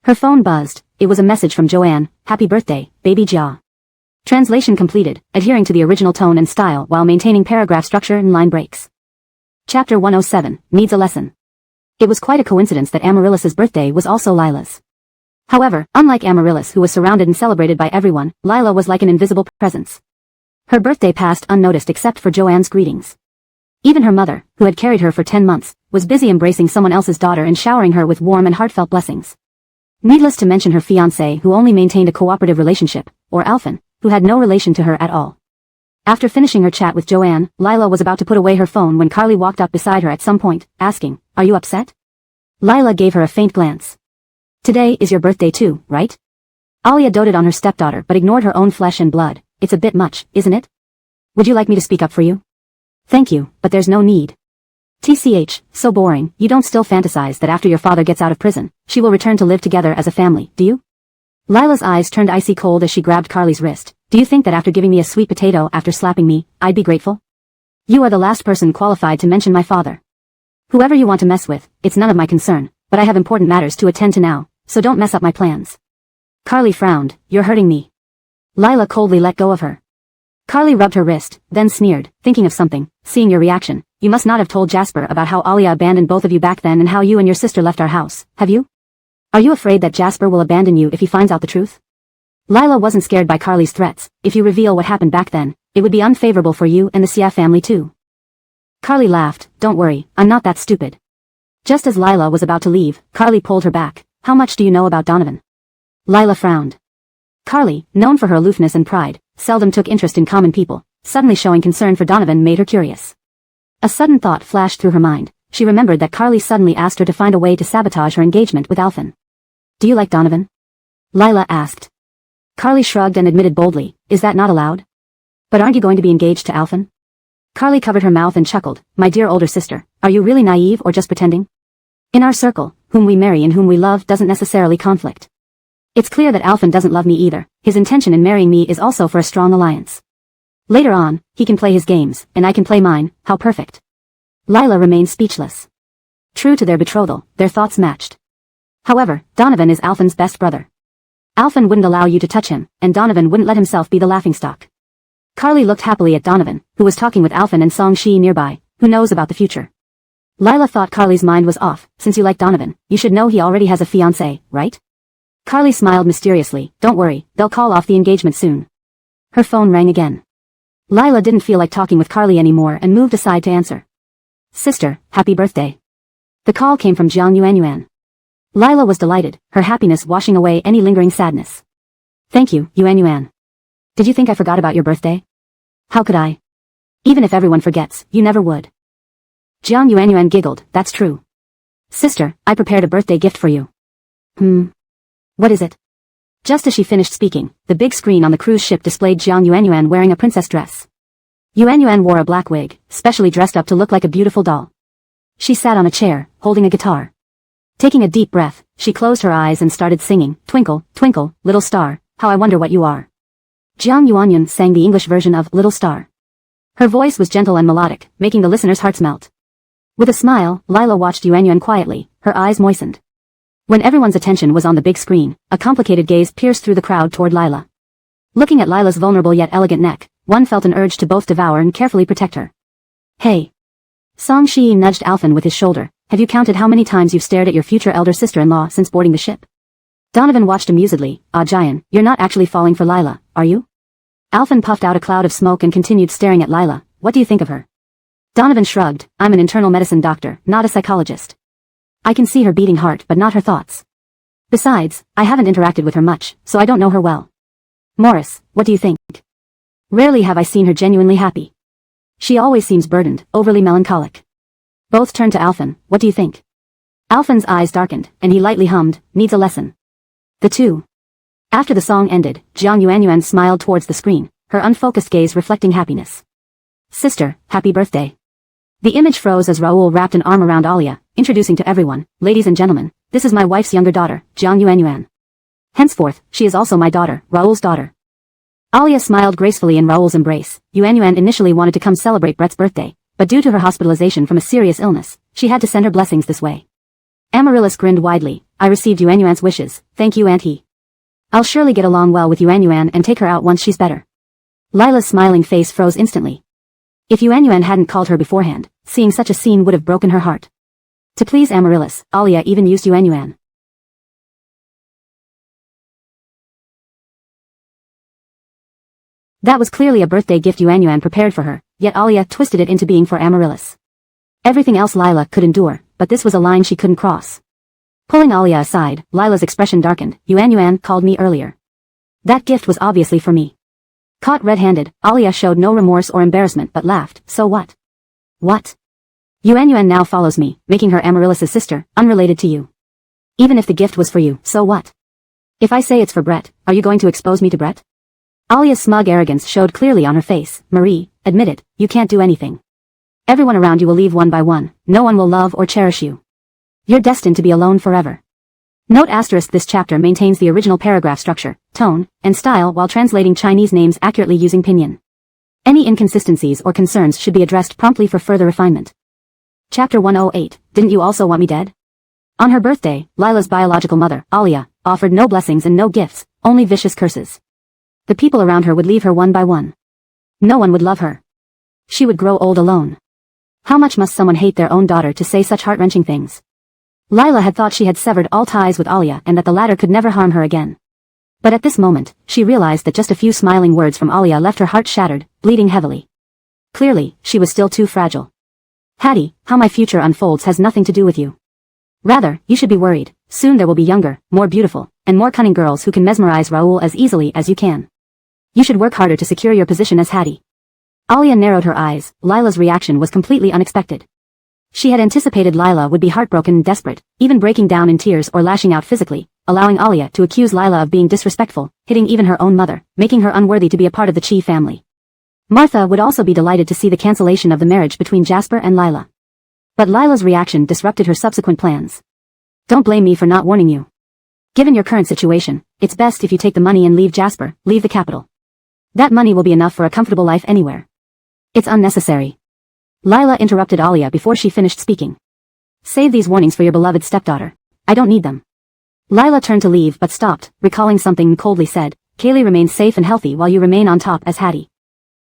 Her phone buzzed. It was a message from Joanne. Happy birthday, baby Jia. Translation completed, adhering to the original tone and style while maintaining paragraph structure and line breaks. Chapter 107, Needs a Lesson. It was quite a coincidence that Amaryllis's birthday was also Lila's. However, unlike Amaryllis who was surrounded and celebrated by everyone, Lila was like an invisible presence. Her birthday passed unnoticed except for Joanne's greetings. Even her mother, who had carried her for 10 months, was busy embracing someone else's daughter and showering her with warm and heartfelt blessings. Needless to mention her fiancé who only maintained a cooperative relationship, or Alphen, who had no relation to her at all. After finishing her chat with Joanne, Lila was about to put away her phone when Carly walked up beside her at some point, asking, "Are you upset?" Lila gave her a faint glance. "Today is your birthday too, right?" Alia doted on her stepdaughter but ignored her own flesh and blood. "It's a bit much, isn't it? Would you like me to speak up for you?" "Thank you, but there's no need." "TCH, so boring. You don't still fantasize that after your father gets out of prison, she will return to live together as a family, do you?" Lila's eyes turned icy cold as she grabbed Carly's wrist. "Do you think that after giving me a sweet potato after slapping me, I'd be grateful? You are the last person qualified to mention my father. Whoever you want to mess with, it's none of my concern, but I have important matters to attend to now, so don't mess up my plans." Carly frowned. "You're hurting me." Lila coldly let go of her. Carly rubbed her wrist, then sneered, thinking of something. "Seeing your reaction, you must not have told Jasper about how Alia abandoned both of you back then and how you and your sister left our house, have you? Are you afraid that Jasper will abandon you if he finds out the truth?" Lila wasn't scared by Carly's threats. "If you reveal what happened back then, it would be unfavorable for you and the Xia family too." Carly laughed. "Don't worry, I'm not that stupid." Just as Lila was about to leave, Carly pulled her back. "How much do you know about Donovan?" Lila frowned. Carly, known for her aloofness and pride, seldom took interest in common people. Suddenly showing concern for Donovan made her curious. A sudden thought flashed through her mind. She remembered that Carly suddenly asked her to find a way to sabotage her engagement with Alphen. "Do you like Donovan?" Lila asked. Carly shrugged and admitted boldly, "Is that not allowed?" "But aren't you going to be engaged to Alphen?" Carly covered her mouth and chuckled. "My dear older sister, are you really naive or just pretending? In our circle, whom we marry and whom we love doesn't necessarily conflict. It's clear that Alphen doesn't love me either. His intention in marrying me is also for a strong alliance. Later on, he can play his games, and I can play mine. How perfect." Lila remained speechless. True to their betrothal, their thoughts matched. However, Donovan is Alphen's best brother. Alphen wouldn't allow you to touch him, and Donovan wouldn't let himself be the laughingstock. Carly looked happily at Donovan, who was talking with Alphen and Song Shi nearby. Who knows about the future? Lila thought Carly's mind was off. "Since you like Donovan, you should know he already has a fiancé, right?" Carly smiled mysteriously. "Don't worry, they'll call off the engagement soon." Her phone rang again. Lila didn't feel like talking with Carly anymore and moved aside to answer. "Sister, happy birthday." The call came from Jiang Yuanyuan. Lila was delighted, her happiness washing away any lingering sadness. "Thank you, Yuanyuan. Did you think I forgot about your birthday?" "How could I? Even if everyone forgets, you never would." Jiang Yuanyuan giggled. "That's true. Sister, I prepared a birthday gift for you." What is it?" Just as she finished speaking, the big screen on the cruise ship displayed Jiang Yuanyuan wearing a princess dress. Yuanyuan wore a black wig, specially dressed up to look like a beautiful doll. She sat on a chair, holding a guitar. Taking a deep breath, she closed her eyes and started singing, "Twinkle, twinkle, little star, how I wonder what you are." Jiang Yuanyuan sang the English version of Little Star. Her voice was gentle and melodic, making the listeners' hearts melt. With a smile, Lila watched Yuanyuan quietly, her eyes moistened. When everyone's attention was on the big screen, a complicated gaze pierced through the crowd toward Lila. Looking at Lila's vulnerable yet elegant neck, one felt an urge to both devour and carefully protect her. "Hey." Song Shi nudged Alphen with his shoulder. "Have you counted how many times you've stared at your future elder sister-in-law since boarding the ship?" Donovan watched amusedly. "Ah, Jian, you're not actually falling for Lila, are you?" Alphen puffed out a cloud of smoke and continued staring at Lila. "What do you think of her?" Donovan shrugged. "I'm an internal medicine doctor, not a psychologist. I can see her beating heart but not her thoughts. Besides, I haven't interacted with her much, so I don't know her well. Morris, what do you think?" "Rarely have I seen her genuinely happy. She always seems burdened, overly melancholic." Both turned to Alphen. "What do you think?" Alphen's eyes darkened, and he lightly hummed, "Needs a lesson." The two. After the song ended, Jiang Yuanyuan smiled towards the screen, her unfocused gaze reflecting happiness. "Sister, happy birthday." The image froze as Raoul wrapped an arm around Alia, introducing to everyone, "Ladies and gentlemen, this is my wife's younger daughter, Jiang Yuanyuan. Henceforth, she is also my daughter, Raoul's daughter." Alia smiled gracefully in Raoul's embrace. Yuanyuan initially wanted to come celebrate Brett's birthday, but due to her hospitalization from a serious illness, she had to send her blessings this way. Amaryllis grinned widely. I received Yuanyuan's wishes, thank you and He. I'll surely get along well with Yuanyuan and take her out once she's better. Lila's smiling face froze instantly. If Yuanyuan hadn't called her beforehand, seeing such a scene would have broken her heart. To please Amaryllis, Alia even used Yuanyuan. That was clearly a birthday gift Yuanyuan prepared for her, yet Alia twisted it into being for Amaryllis. Everything else Lila could endure, but this was a line she couldn't cross. Pulling Alia aside, Lila's expression darkened. Yuanyuan called me earlier. That gift was obviously for me. Caught red-handed, Alia showed no remorse or embarrassment but laughed. So what? What? Yuanyuan now follows me, making her Amaryllis' sister, unrelated to you. Even if the gift was for you, so what? If I say it's for Brett, are you going to expose me to Brett? Alia's smug arrogance showed clearly on her face. Marie, admit it, you can't do anything. Everyone around you will leave one by one, no one will love or cherish you. You're destined to be alone forever. Note asterisk this chapter maintains the original paragraph structure, tone, and style while translating Chinese names accurately using pinyin. Any inconsistencies or concerns should be addressed promptly for further refinement. Chapter 108, Didn't You Also Want Me Dead? On her birthday, Lila's biological mother, Alia, offered no blessings and no gifts, only vicious curses. The people around her would leave her one by one. No one would love her. She would grow old alone. How much must someone hate their own daughter to say such heart-wrenching things? Lila had thought she had severed all ties with Alia and that the latter could never harm her again. But at this moment, she realized that just a few smiling words from Alia left her heart shattered, bleeding heavily. Clearly, she was still too fragile. Hattie, how my future unfolds has nothing to do with you. Rather, you should be worried. Soon there will be younger, more beautiful, and more cunning girls who can mesmerize Raoul as easily as you can. You should work harder to secure your position as Hattie. Alia narrowed her eyes. Lila's reaction was completely unexpected. She had anticipated Lila would be heartbroken and desperate, even breaking down in tears or lashing out physically, allowing Alia to accuse Lila of being disrespectful, hitting even her own mother, making her unworthy to be a part of the Chi family. Martha would also be delighted to see the cancellation of the marriage between Jasper and Lila. But Lila's reaction disrupted her subsequent plans. Don't blame me for not warning you. Given your current situation, it's best if you take the money and leave Jasper, leave the capital. That money will be enough for a comfortable life anywhere. It's unnecessary. Lila interrupted Alia before she finished speaking. Save these warnings for your beloved stepdaughter. I don't need them. Lila turned to leave but stopped, recalling something and coldly said, Kaylee remains safe and healthy while you remain on top as Hattie.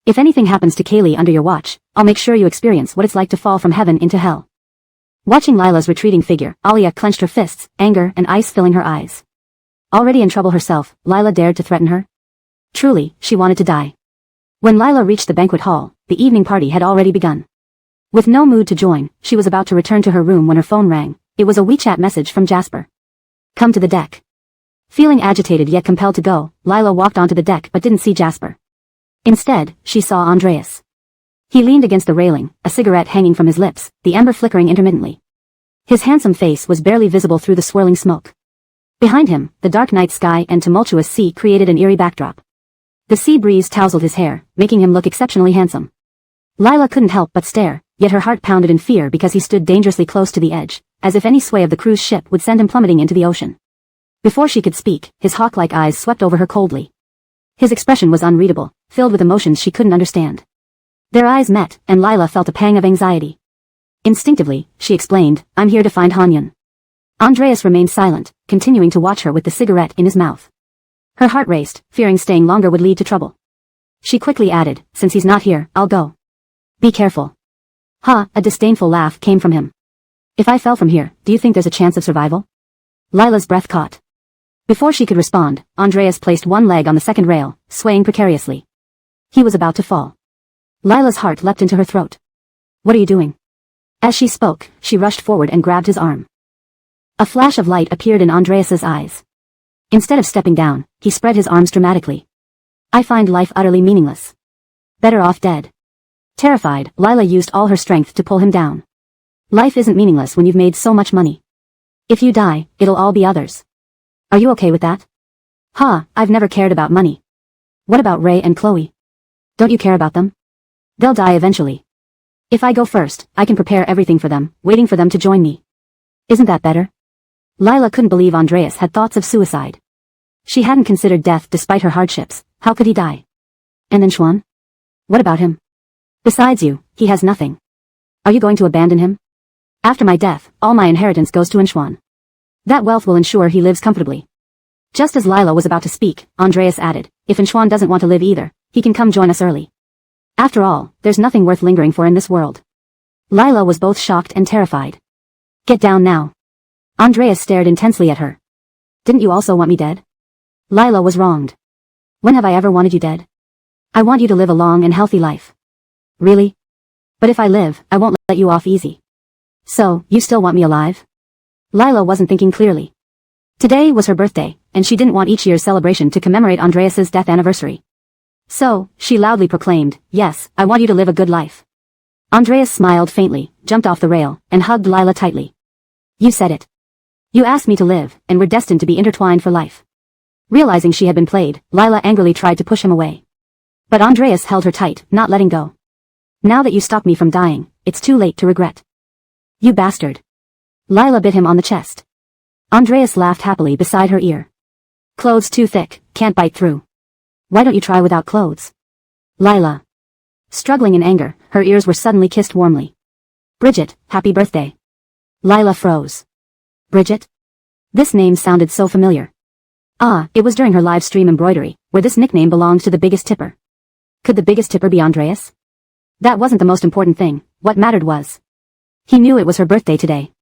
If anything happens to Kaylee under your watch, I'll make sure you experience what it's like to fall from heaven into hell. Watching Lila's retreating figure, Alia clenched her fists, anger and ice filling her eyes. Already in trouble herself, Lila dared to threaten her? Truly, she wanted to die. When Lila reached the banquet hall, the evening party had already begun. With no mood to join, she was about to return to her room when her phone rang. It was a WeChat message from Jasper. Come to the deck. Feeling agitated yet compelled to go, Lila walked onto the deck but didn't see Jasper. Instead, she saw Andreas. He leaned against the railing, a cigarette hanging from his lips, the ember flickering intermittently. His handsome face was barely visible through the swirling smoke. Behind him, the dark night sky and tumultuous sea created an eerie backdrop. The sea breeze tousled his hair, making him look exceptionally handsome. Lila couldn't help but stare, yet her heart pounded in fear because he stood dangerously close to the edge, as if any sway of the cruise ship would send him plummeting into the ocean. Before she could speak, his hawk-like eyes swept over her coldly. His expression was unreadable, filled with emotions she couldn't understand. Their eyes met, and Lila felt a pang of anxiety. Instinctively, she explained, I'm here to find Hanyan. Andreas remained silent, continuing to watch her with the cigarette in his mouth. Her heart raced, fearing staying longer would lead to trouble. She quickly added, since he's not here, I'll go. Be careful. A disdainful laugh came from him. If I fell from here, do you think there's a chance of survival? Lila's breath caught. Before she could respond, Andreas placed one leg on the second rail, swaying precariously. He was about to fall. Lila's heart leapt into her throat. What are you doing? As she spoke, she rushed forward and grabbed his arm. A flash of light appeared in Andreas's eyes. Instead of stepping down, he spread his arms dramatically. I find life utterly meaningless. Better off dead. Terrified, Lila used all her strength to pull him down. Life isn't meaningless when you've made so much money. If you die, it'll all be others. Are you okay with that? I've never cared about money. What about Ray and Chloe? Don't you care about them? They'll die eventually. If I go first, I can prepare everything for them, waiting for them to join me. Isn't that better? Lila couldn't believe Andreas had thoughts of suicide. She hadn't considered death despite her hardships. How could he die? And then Xuan? What about him? Besides you, he has nothing. Are you going to abandon him? After my death, all my inheritance goes to Xuan. That wealth will ensure he lives comfortably. Just as Lila was about to speak, Andreas added, if Antoine doesn't want to live either, he can come join us early. After all, there's nothing worth lingering for in this world. Lila was both shocked and terrified. Get down now. Andreas stared intensely at her. Didn't you also want me dead? Lila was wronged. When have I ever wanted you dead? I want you to live a long and healthy life. Really? But if I live, I won't let you off easy. So, you still want me alive? Lila wasn't thinking clearly. Today was her birthday, and she didn't want each year's celebration to commemorate Andreas's death anniversary. So, she loudly proclaimed, yes, I want you to live a good life. Andreas smiled faintly, jumped off the rail, and hugged Lila tightly. You said it. You asked me to live, and we're destined to be intertwined for life. Realizing she had been played, Lila angrily tried to push him away. But Andreas held her tight, not letting go. Now that you stopped me from dying, it's too late to regret. You bastard. Lila bit him on the chest. Andreas laughed happily beside her ear. Clothes too thick, can't bite through. Why don't you try without clothes? Lila. Struggling in anger, her ears were suddenly kissed warmly. Bridget, happy birthday. Lila froze. Bridget? This name sounded so familiar. Ah, it was during her live stream embroidery, where this nickname belonged to the biggest tipper. Could the biggest tipper be Andreas? That wasn't the most important thing, what mattered was. He knew it was her birthday today.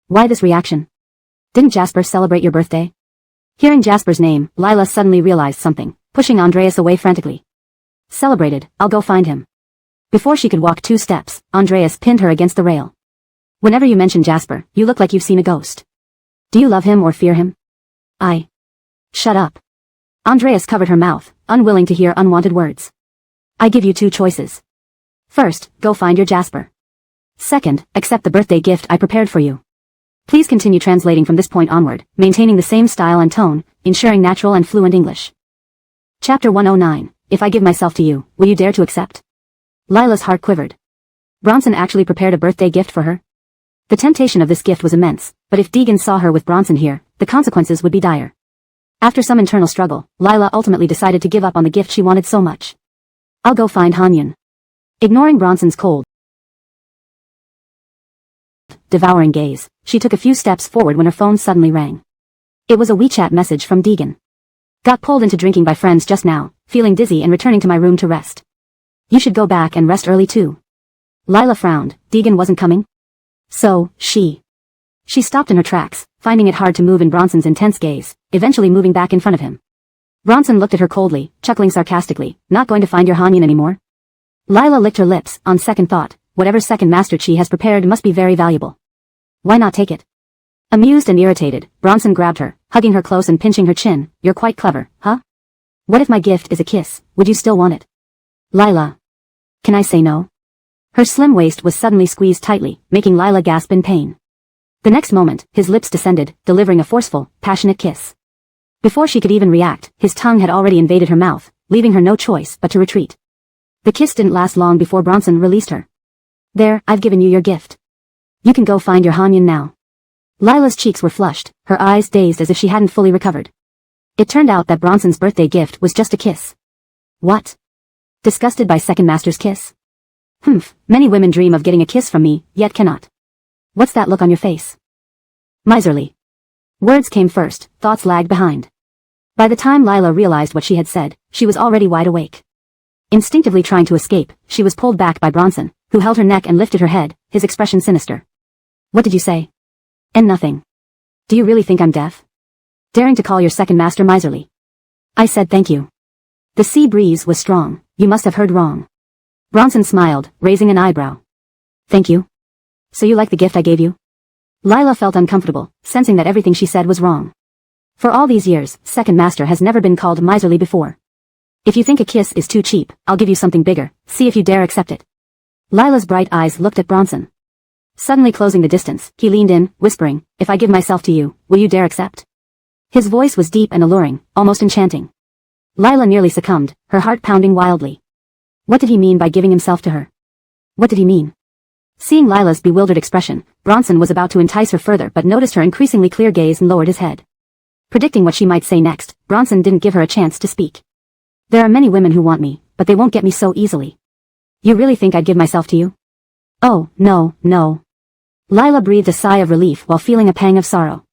Why this reaction? Didn't Jasper celebrate your birthday? Hearing Jasper's name, Lila suddenly realized something, pushing Andreas away frantically. Celebrated, I'll go find him. Before she could walk 2 steps, Andreas pinned her against the rail. Whenever you mention Jasper, you look like you've seen a ghost. Do you love him or fear him? Shut up. Andreas covered her mouth, unwilling to hear unwanted words. I give you 2 choices. First, go find your Jasper. Second, accept the birthday gift I prepared for you. Please continue translating from this point onward, maintaining the same style and tone, ensuring natural and fluent English. Chapter 109, If I give myself to you, will you dare to accept? Lila's heart quivered. Bronson actually prepared a birthday gift for her? The temptation of this gift was immense, but if Deegan saw her with Bronson here, the consequences would be dire. After some internal struggle, Lila ultimately decided to give up on the gift she wanted so much. I'll go find Hanyun. Ignoring Bronson's cold, devouring gaze, she took a few steps forward when her phone suddenly rang. It was a WeChat message from Deegan. Got pulled into drinking by friends just now, feeling dizzy and returning to my room to rest. You should go back and rest early too. Lila frowned, Deegan wasn't coming? So, she stopped in her tracks, finding it hard to move in Bronson's intense gaze, eventually moving back in front of him. Bronson looked at her coldly, chuckling sarcastically, not going to find your Hanyun anymore? Lila licked her lips, on second thought, whatever second master Chi has prepared must be very valuable. Why not take it? Amused and irritated, Bronson grabbed her, hugging her close and pinching her chin. You're quite clever, huh? What if my gift is a kiss, would you still want it? Lila. Can I say no? Her slim waist was suddenly squeezed tightly, making Lila gasp in pain. The next moment, his lips descended, delivering a forceful, passionate kiss. Before she could even react, his tongue had already invaded her mouth, leaving her no choice but to retreat. The kiss didn't last long before Bronson released her. There, I've given you your gift. You can go find your Hanyun now. Lila's cheeks were flushed, her eyes dazed as if she hadn't fully recovered. It turned out that Bronson's birthday gift was just a kiss. What? Disgusted by second master's kiss? Humph, many women dream of getting a kiss from me, yet cannot. What's that look on your face? Miserly. Words came first, thoughts lagged behind. By the time Lila realized what she had said, she was already wide awake. Instinctively trying to escape, she was pulled back by Bronson, who held her neck and lifted her head, his expression sinister. What did you say? And nothing. Do you really think I'm deaf? Daring to call your second master miserly. I said thank you. The sea breeze was strong, you must have heard wrong. Bronson smiled, raising an eyebrow. Thank you. So you like the gift I gave you? Lila felt uncomfortable, sensing that everything she said was wrong. For all these years, second master has never been called miserly before. If you think a kiss is too cheap, I'll give you something bigger, see if you dare accept it. Lila's bright eyes looked at Bronson. Suddenly closing the distance, he leaned in, whispering, if I give myself to you, will you dare accept? His voice was deep and alluring, almost enchanting. Lila nearly succumbed, her heart pounding wildly. What did he mean by giving himself to her? What did he mean? Seeing Lila's bewildered expression, Bronson was about to entice her further but noticed her increasingly clear gaze and lowered his head. Predicting what she might say next, Bronson didn't give her a chance to speak. There are many women who want me, but they won't get me so easily. You really think I'd give myself to you? Oh, no, no. Lila breathed a sigh of relief while feeling a pang of sorrow.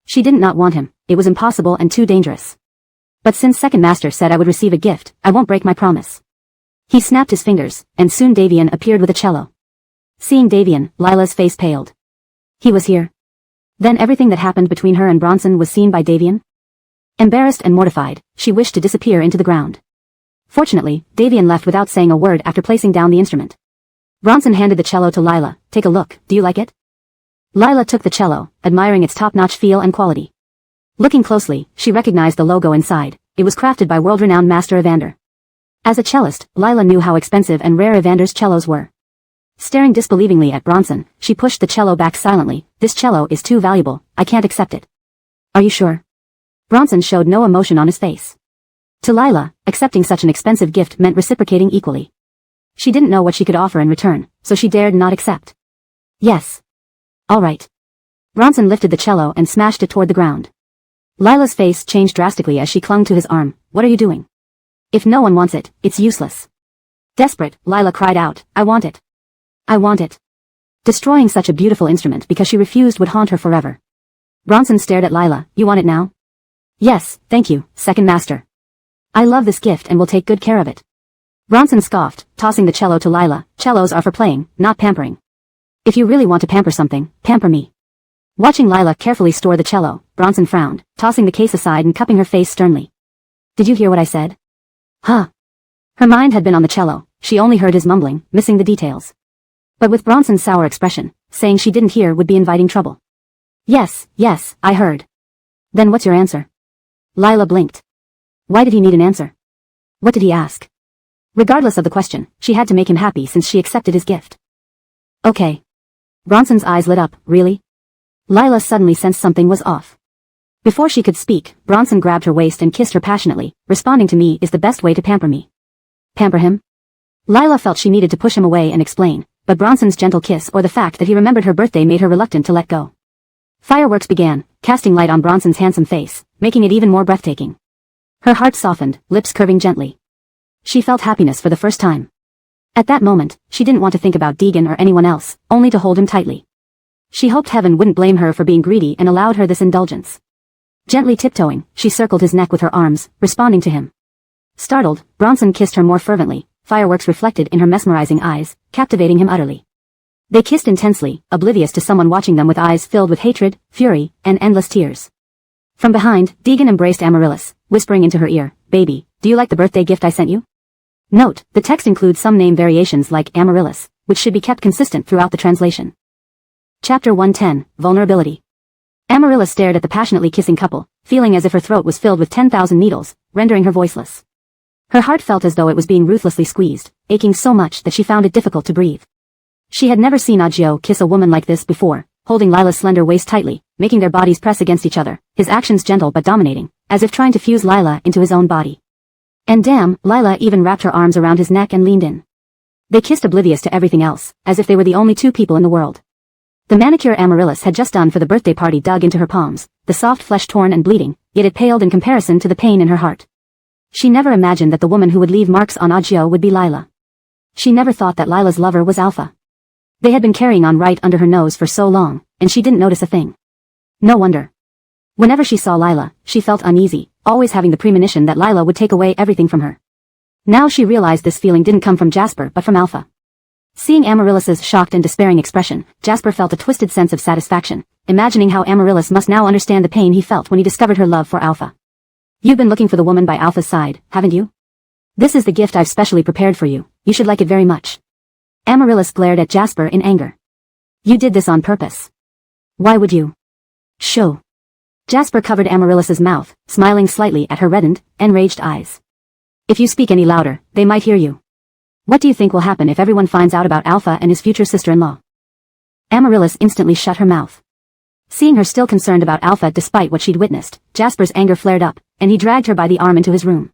She didn't not want him, it was impossible and too dangerous. But since second master said I would receive a gift, I won't break my promise. He snapped his fingers, and soon Davian appeared with a cello. Seeing Davian, Lila's face paled. He was here. Then everything that happened between her and Bronson was seen by Davian? Embarrassed and mortified, she wished to disappear into the ground. Fortunately, Davian left without saying a word after placing down the instrument. Bronson handed the cello to Lila. Take a look, do you like it? Lila took the cello, admiring its top-notch feel and quality. Looking closely, she recognized the logo inside. It was crafted by world-renowned master Evander. As a cellist, Lila knew how expensive and rare Evander's cellos were. Staring disbelievingly at Bronson, she pushed the cello back silently. This cello is too valuable, I can't accept it. Are you sure? Bronson showed no emotion on his face. To Lila, accepting such an expensive gift meant reciprocating equally. She didn't know what she could offer in return, so she dared not accept. Yes. All right. Bronson lifted the cello and smashed it toward the ground. Lila's face changed drastically as she clung to his arm. What are you doing? If no one wants it, it's useless. Desperate, Lila cried out, I want it. I want it. Destroying such a beautiful instrument because she refused would haunt her forever. Bronson stared at Lila. You want it now? Yes, thank you, second master. I love this gift and will take good care of it. Bronson scoffed, tossing the cello to Lila. Cellos are for playing, not pampering. If you really want to pamper something, pamper me. Watching Lila carefully store the cello, Bronson frowned, tossing the case aside and cupping her face sternly. Did you hear what I said? Huh. Her mind had been on the cello, she only heard his mumbling, missing the details. But with Bronson's sour expression, saying she didn't hear would be inviting trouble. Yes, I heard. Then what's your answer? Lila blinked. Why did he need an answer? What did he ask? Regardless of the question, she had to make him happy since she accepted his gift. Okay. Bronson's eyes lit up. Really? Lila suddenly sensed something was off. Before she could speak, Bronson grabbed her waist and kissed her passionately. Responding to me is the best way to pamper me. Pamper him? Lila felt she needed to push him away and explain, but Bronson's gentle kiss or the fact that he remembered her birthday made her reluctant to let go. Fireworks began, casting light on Bronson's handsome face, making it even more breathtaking. Her heart softened, lips curving gently. She felt happiness for the first time. At that moment, she didn't want to think about Deegan or anyone else, only to hold him tightly. She hoped heaven wouldn't blame her for being greedy and allowed her this indulgence. Gently tiptoeing, she circled his neck with her arms, responding to him. Startled, Bronson kissed her more fervently, fireworks reflected in her mesmerizing eyes, captivating him utterly. They kissed intensely, oblivious to someone watching them with eyes filled with hatred, fury, and endless tears. From behind, Deegan embraced Amaryllis, whispering into her ear, Baby, do you like the birthday gift I sent you? Note, the text includes some name variations like Amaryllis, which should be kept consistent throughout the translation. Chapter 110, Vulnerability. Amaryllis stared at the passionately kissing couple, feeling as if her throat was filled with 10,000 needles, rendering her voiceless. Her heart felt as though it was being ruthlessly squeezed, aching so much that she found it difficult to breathe. She had never seen Agio kiss a woman like this before, holding Lila's slender waist tightly, making their bodies press against each other, his actions gentle but dominating, as if trying to fuse Lila into his own body. And damn, Lila even wrapped her arms around his neck and leaned in. They kissed oblivious to everything else, as if they were the only two people in the world. The manicure Amaryllis had just done for the birthday party dug into her palms, the soft flesh torn and bleeding, yet it paled in comparison to the pain in her heart. She never imagined that the woman who would leave marks on Agio would be Lila. She never thought that Lila's lover was Alpha. They had been carrying on right under her nose for so long, and she didn't notice a thing. No wonder. Whenever she saw Lila, she felt uneasy, always having the premonition that Lila would take away everything from her. Now she realized this feeling didn't come from Jasper but from Alpha. Seeing Amaryllis's shocked and despairing expression, Jasper felt a twisted sense of satisfaction, imagining how Amaryllis must now understand the pain he felt when he discovered her love for Alpha. You've been looking for the woman by Alpha's side, haven't you? This is the gift I've specially prepared for you, you should like it very much. Amaryllis glared at Jasper in anger. You did this on purpose. Why would you? Shoo. Jasper covered Amaryllis's mouth, smiling slightly at her reddened, enraged eyes. If you speak any louder, they might hear you. What do you think will happen if everyone finds out about Alpha and his future sister-in-law? Amaryllis instantly shut her mouth. Seeing her still concerned about Alpha despite what she'd witnessed, Jasper's anger flared up, and he dragged her by the arm into his room.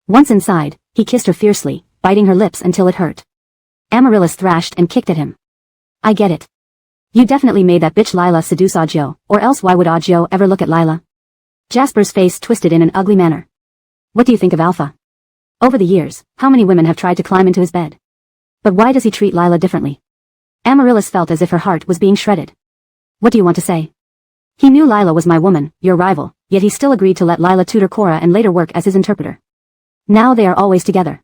Once inside, he kissed her fiercely, biting her lips until it hurt. Amaryllis thrashed and kicked at him. I get it. You definitely made that bitch Lila seduce Agio, or else why would Agio ever look at Lila? Jasper's face twisted in an ugly manner. What do you think of Alpha? Over the years, how many women have tried to climb into his bed? But why does he treat Lila differently? Amaryllis felt as if her heart was being shredded. What do you want to say? He knew Lila was my woman, your rival, yet he still agreed to let Lila tutor Cora and later work as his interpreter. Now they are always together.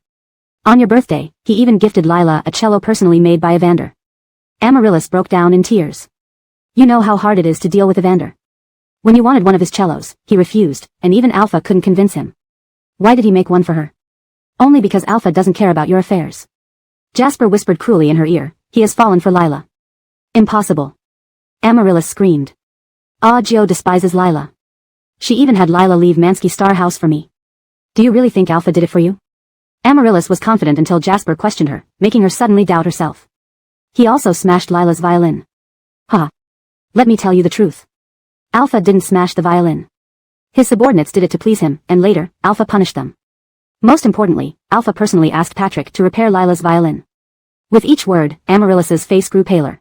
On your birthday, he even gifted Lila a cello personally made by Evander. Amaryllis broke down in tears. You know how hard it is to deal with Evander. When you wanted one of his cellos, he refused, and even Alpha couldn't convince him. Why did he make one for her? Only because Alpha doesn't care about your affairs. Jasper whispered cruelly in her ear, he has fallen for Lila. Impossible. Amaryllis screamed. Gio despises Lila. She even had Lila leave Mansky Star House for me. Do you really think Alpha did it for you? Amaryllis was confident until Jasper questioned her, making her suddenly doubt herself. He also smashed Lila's violin. Ha. Let me tell you the truth. Alpha didn't smash the violin. His subordinates did it to please him, and later, Alpha punished them. Most importantly, Alpha personally asked Patrick to repair Lila's violin. With each word, Amaryllis's face grew paler.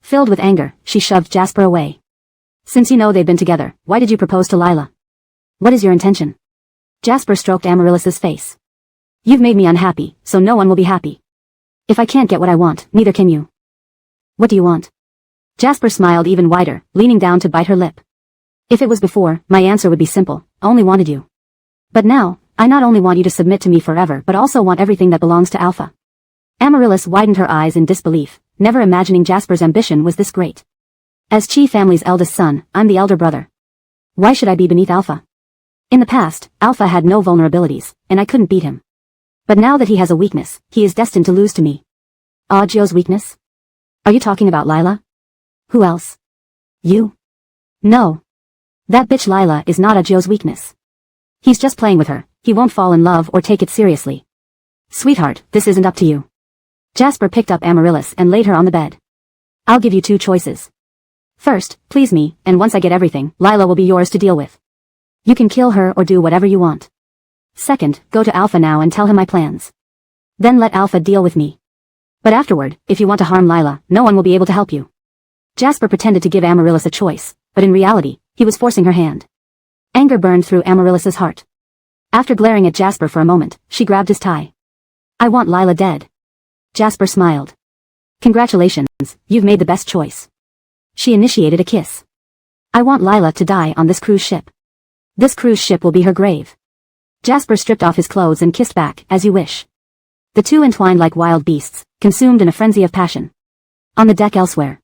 Filled with anger, she shoved Jasper away. Since you know they've been together, why did you propose to Lila? What is your intention? Jasper stroked Amaryllis's face. You've made me unhappy, so no one will be happy. If I can't get what I want, neither can you. What do you want? Jasper smiled even wider, leaning down to bite her lip. If it was before, my answer would be simple, I only wanted you. But now, I not only want you to submit to me forever but also want everything that belongs to Alpha. Amaryllis widened her eyes in disbelief, never imagining Jasper's ambition was this great. As Chi family's eldest son, I'm the elder brother. Why should I be beneath Alpha? In the past, Alpha had no vulnerabilities, and I couldn't beat him. But now that he has a weakness, he is destined to lose to me. Gio's weakness? Are you talking about Lila? Who else? You? No. That bitch Lila is not Gio's weakness. He's just playing with her, he won't fall in love or take it seriously. Sweetheart, this isn't up to you. Jasper picked up Amaryllis and laid her on the bed. I'll give you two choices. First, please me, and once I get everything, Lila will be yours to deal with. You can kill her or do whatever you want. Second, go to Alpha now and tell him my plans. Then let Alpha deal with me. But afterward, if you want to harm Lila, no one will be able to help you. Jasper pretended to give Amaryllis a choice, but in reality, he was forcing her hand. Anger burned through Amaryllis's heart. After glaring at Jasper for a moment, she grabbed his tie. I want Lila dead. Jasper smiled. Congratulations, you've made the best choice. She initiated a kiss. I want Lila to die on this cruise ship. This cruise ship will be her grave. Jasper stripped off his clothes and kissed back, as you wish. The two entwined like wild beasts, consumed in a frenzy of passion. On the deck elsewhere.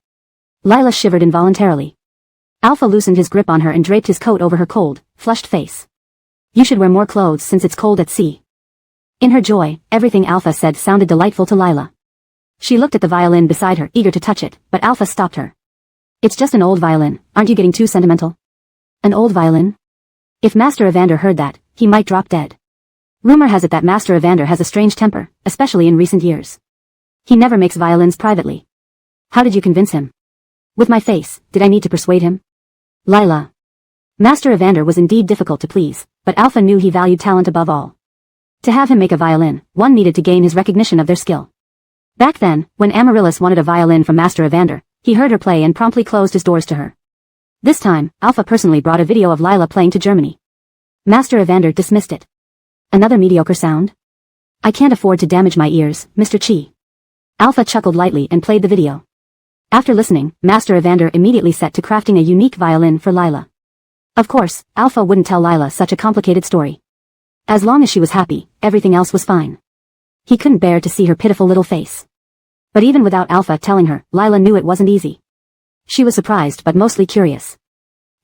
Lila shivered involuntarily. Alpha loosened his grip on her and draped his coat over her cold, flushed face. You should wear more clothes since it's cold at sea. In her joy, everything Alpha said sounded delightful to Lila. She looked at the violin beside her, eager to touch it, but Alpha stopped her. It's just an old violin, aren't you getting too sentimental? An old violin? If Master Evander heard that, he might drop dead. Rumor has it that Master Evander has a strange temper, especially in recent years. He never makes violins privately. How did you convince him? With my face, did I need to persuade him? Lila. Master Evander was indeed difficult to please, but Alpha knew he valued talent above all. To have him make a violin, one needed to gain his recognition of their skill. Back then, when Amaryllis wanted a violin from Master Evander, he heard her play and promptly closed his doors to her. This time, Alpha personally brought a video of Lila playing to Germany. Master Evander dismissed it. Another mediocre sound? I can't afford to damage my ears, Mr. Chi. Alpha chuckled lightly and played the video. After listening, Master Evander immediately set to crafting a unique violin for Lila. Of course, Alpha wouldn't tell Lila such a complicated story. As long as she was happy, everything else was fine. He couldn't bear to see her pitiful little face. But even without Alpha telling her, Lila knew it wasn't easy. She was surprised but mostly curious.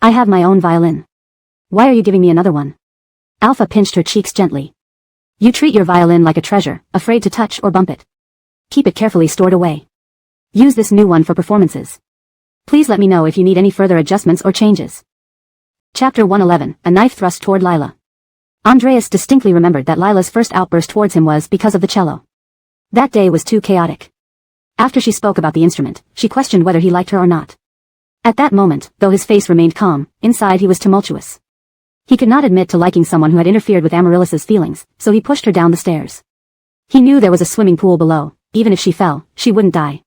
I have my own violin. Why are you giving me another one? Alpha pinched her cheeks gently. You treat your violin like a treasure, afraid to touch or bump it. Keep it carefully stored away. Use this new one for performances. Please let me know if you need any further adjustments or changes. Chapter 111, A Knife Thrust Toward Lila. Andreas distinctly remembered that Lila's first outburst towards him was because of the cello. That day was too chaotic. After she spoke about the instrument, she questioned whether he liked her or not. At that moment, though his face remained calm, inside he was tumultuous. He could not admit to liking someone who had interfered with Amaryllis's feelings, so he pushed her down the stairs. He knew there was a swimming pool below, even if she fell, she wouldn't die.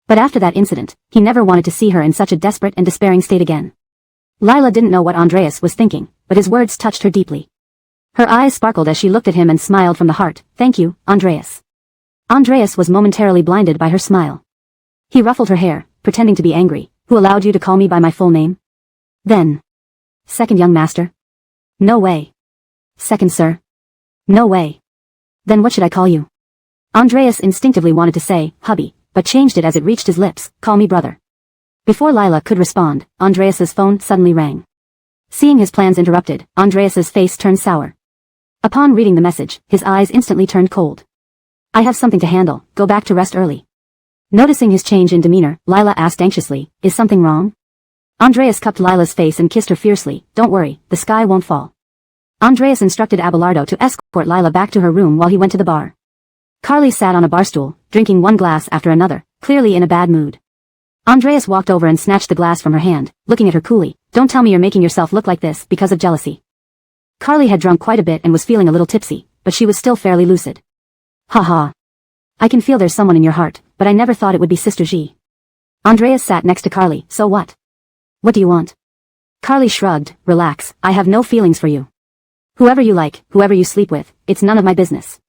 But after that incident, he never wanted to see her in such a desperate and despairing state again. Lila didn't know what Andreas was thinking, but his words touched her deeply. Her eyes sparkled as she looked at him and smiled from the heart. Thank you, Andreas. Andreas was momentarily blinded by her smile. He ruffled her hair, pretending to be angry. Who allowed you to call me by my full name? Then. Second young master? No way. Second sir? No way. Then what should I call you? Andreas instinctively wanted to say, hubby, but changed it as it reached his lips, call me brother. Before Lila could respond, Andreas's phone suddenly rang. Seeing his plans interrupted, Andreas's face turned sour. Upon reading the message, his eyes instantly turned cold. I have something to handle, go back to rest early. Noticing his change in demeanor, Lila asked anxiously, is something wrong? Andreas cupped Lila's face and kissed her fiercely, don't worry, the sky won't fall. Andreas instructed Abelardo to escort Lila back to her room while he went to the bar. Carly sat on a bar stool, drinking one glass after another, clearly in a bad mood. Andreas walked over and snatched the glass from her hand, looking at her coolly, don't tell me you're making yourself look like this because of jealousy. Carly had drunk quite a bit and was feeling a little tipsy, but she was still fairly lucid. Ha ha. I can feel there's someone in your heart, but I never thought it would be Sister He. Andreas sat next to Carly, so what? What do you want? Carly shrugged, relax, I have no feelings for you. Whoever you like, whoever you sleep with, it's none of my business.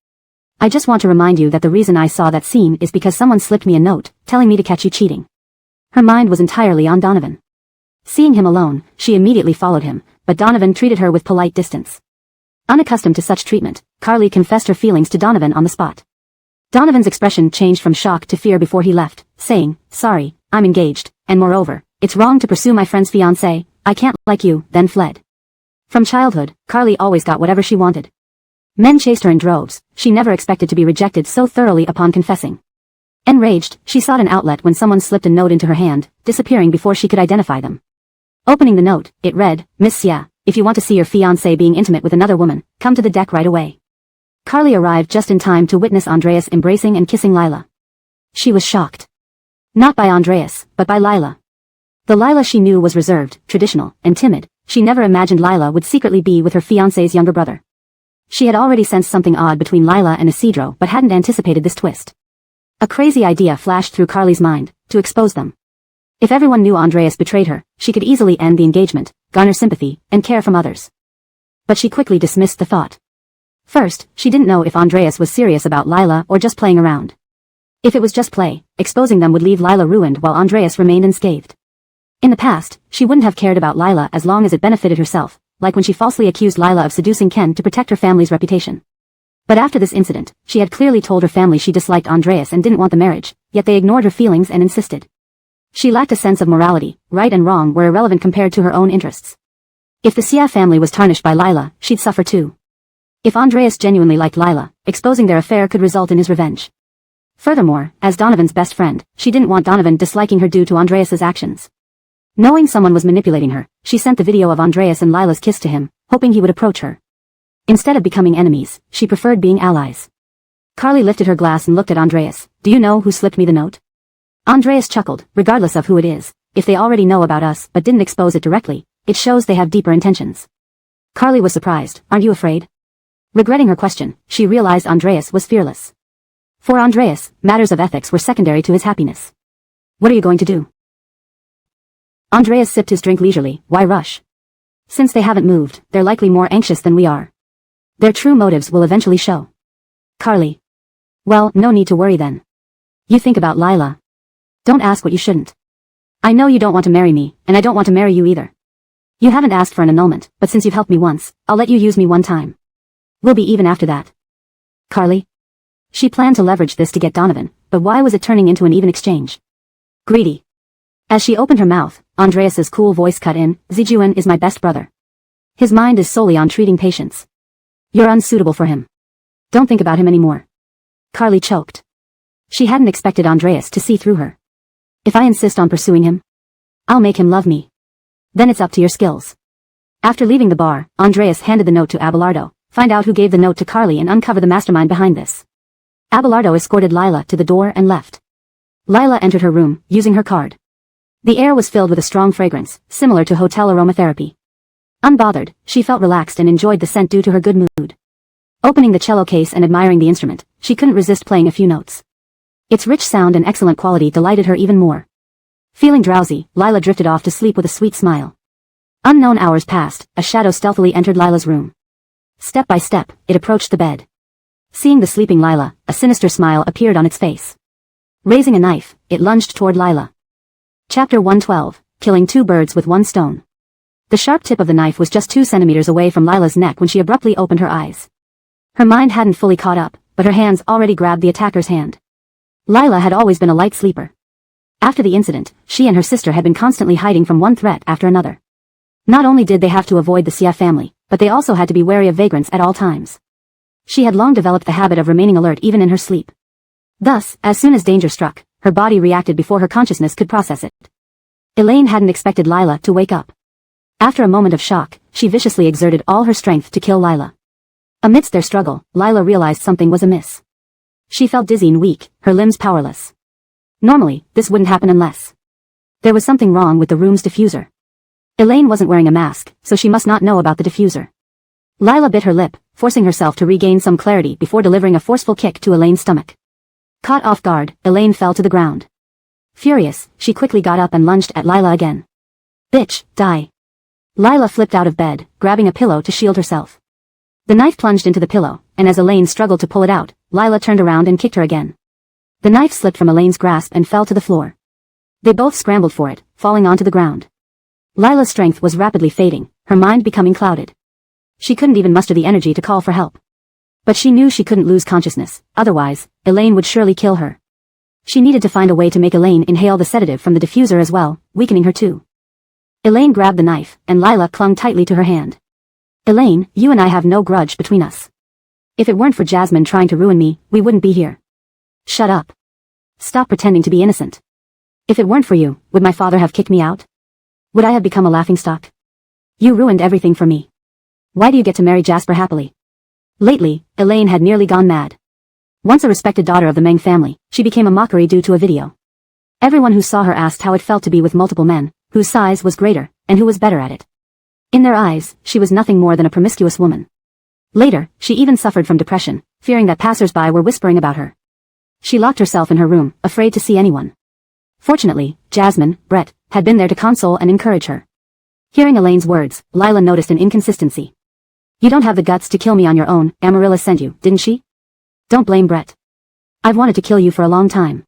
I just want to remind you that the reason I saw that scene is because someone slipped me a note, telling me to catch you cheating. Her mind was entirely on Donovan. Seeing him alone, she immediately followed him, but Donovan treated her with polite distance. Unaccustomed to such treatment, Carly confessed her feelings to Donovan on the spot. Donovan's expression changed from shock to fear before he left, saying, sorry, I'm engaged, and moreover, it's wrong to pursue my friend's fiancé, I can't like you, then fled. From childhood, Carly always got whatever she wanted. Men chased her in droves, she never expected to be rejected so thoroughly upon confessing. Enraged, she sought an outlet when someone slipped a note into her hand, disappearing before she could identify them. Opening the note, it read, Miss Sia, if you want to see your fiancé being intimate with another woman, come to the deck right away. Carly arrived just in time to witness Andreas embracing and kissing Lila. She was shocked. Not by Andreas, but by Lila. The Lila she knew was reserved, traditional, and timid. She never imagined Lila would secretly be with her fiancé's younger brother. She had already sensed something odd between Lila and Isidro but hadn't anticipated this twist. A crazy idea flashed through Carly's mind, to expose them. If everyone knew Andreas betrayed her, she could easily end the engagement, garner sympathy, and care from others. But she quickly dismissed the thought. First, she didn't know if Andreas was serious about Lila or just playing around. If it was just play, exposing them would leave Lila ruined while Andreas remained unscathed. In the past, she wouldn't have cared about Lila as long as it benefited herself, like when she falsely accused Lila of seducing Ken to protect her family's reputation. But after this incident, she had clearly told her family she disliked Andreas and didn't want the marriage, yet they ignored her feelings and insisted. She lacked a sense of morality, right and wrong were irrelevant compared to her own interests. If the Sia family was tarnished by Lila, she'd suffer too. If Andreas genuinely liked Lila, exposing their affair could result in his revenge. Furthermore, as Donovan's best friend, she didn't want Donovan disliking her due to Andreas's actions. Knowing someone was manipulating her, she sent the video of Andreas and Lila's kiss to him, hoping he would approach her. Instead of becoming enemies, she preferred being allies. Carly lifted her glass and looked at Andreas. Do you know who slipped me the note? Andreas chuckled, regardless of who it is. If they already know about us but didn't expose it directly, it shows they have deeper intentions. Carly was surprised. Aren't you afraid? Regretting her question, she realized Andreas was fearless. For Andreas, matters of ethics were secondary to his happiness. What are you going to do? Andreas sipped his drink leisurely. Why rush? Since they haven't moved, they're likely more anxious than we are. Their true motives will eventually show. Carly. Well, no need to worry then. You think about Lila. Don't ask what you shouldn't. I know you don't want to marry me, and I don't want to marry you either. You haven't asked for an annulment, but since you've helped me once, I'll let you use me one time. We'll be even after that. Carly. She planned to leverage this to get Donovan, but why was it turning into an even exchange? Greedy. As she opened her mouth, Andreas's cool voice cut in, Zijuan is my best brother. His mind is solely on treating patients. You're unsuitable for him. Don't think about him anymore. Carly choked. She hadn't expected Andreas to see through her. If I insist on pursuing him, I'll make him love me. Then it's up to your skills. After leaving the bar, Andreas handed the note to Abelardo. Find out who gave the note to Carly and uncover the mastermind behind this. Abelardo escorted Lila to the door and left. Lila entered her room, using her card. The air was filled with a strong fragrance, similar to hotel aromatherapy. Unbothered, she felt relaxed and enjoyed the scent due to her good mood. Opening the cello case and admiring the instrument, she couldn't resist playing a few notes. Its rich sound and excellent quality delighted her even more. Feeling drowsy, Lila drifted off to sleep with a sweet smile. Unknown hours passed, a shadow stealthily entered Lila's room. Step by step, it approached the bed. Seeing the sleeping Lila, a sinister smile appeared on its face. Raising a knife, it lunged toward Lila. Chapter 112, Killing Two Birds with One Stone. The sharp tip of the knife was just 2 centimeters away from Lila's neck when she abruptly opened her eyes. Her mind hadn't fully caught up, but her hands already grabbed the attacker's hand. Lila had always been a light sleeper. After the incident, she and her sister had been constantly hiding from one threat after another. Not only did they have to avoid the CF family, but they also had to be wary of vagrants at all times. She had long developed the habit of remaining alert even in her sleep. Thus, as soon as danger struck, her body reacted before her consciousness could process it. Elaine hadn't expected Lila to wake up. After a moment of shock, she viciously exerted all her strength to kill Lila. Amidst their struggle, Lila realized something was amiss. She felt dizzy and weak, her limbs powerless. Normally, this wouldn't happen unless there was something wrong with the room's diffuser. Elaine wasn't wearing a mask, so she must not know about the diffuser. Lila bit her lip, forcing herself to regain some clarity before delivering a forceful kick to Elaine's stomach. Caught off guard, Elaine fell to the ground. Furious, she quickly got up and lunged at Lila again. Bitch, die. Lila flipped out of bed, grabbing a pillow to shield herself. The knife plunged into the pillow, and as Elaine struggled to pull it out, Lila turned around and kicked her again. The knife slipped from Elaine's grasp and fell to the floor. They both scrambled for it, falling onto the ground. Lila's strength was rapidly fading, her mind becoming clouded. She couldn't even muster the energy to call for help. But she knew she couldn't lose consciousness, otherwise, Elaine would surely kill her. She needed to find a way to make Elaine inhale the sedative from the diffuser as well, weakening her too. Elaine grabbed the knife, and Lila clung tightly to her hand. Elaine, you and I have no grudge between us. If it weren't for Jasmine trying to ruin me, we wouldn't be here. Shut up. Stop pretending to be innocent. If it weren't for you, would my father have kicked me out? Would I have become a laughingstock? You ruined everything for me. Why do you get to marry Jasper happily? Lately, Elaine had nearly gone mad. Once a respected daughter of the Meng family, she became a mockery due to a video. Everyone who saw her asked how it felt to be with multiple men, whose size was greater, and who was better at it. In their eyes, she was nothing more than a promiscuous woman. Later, she even suffered from depression, fearing that passers-by were whispering about her. She locked herself in her room, afraid to see anyone. Fortunately, Jasmine, Brett, had been there to console and encourage her. Hearing Elaine's words, Lila noticed an inconsistency. You don't have the guts to kill me on your own, Amaryllis sent you, didn't she? Don't blame Brett. I've wanted to kill you for a long time.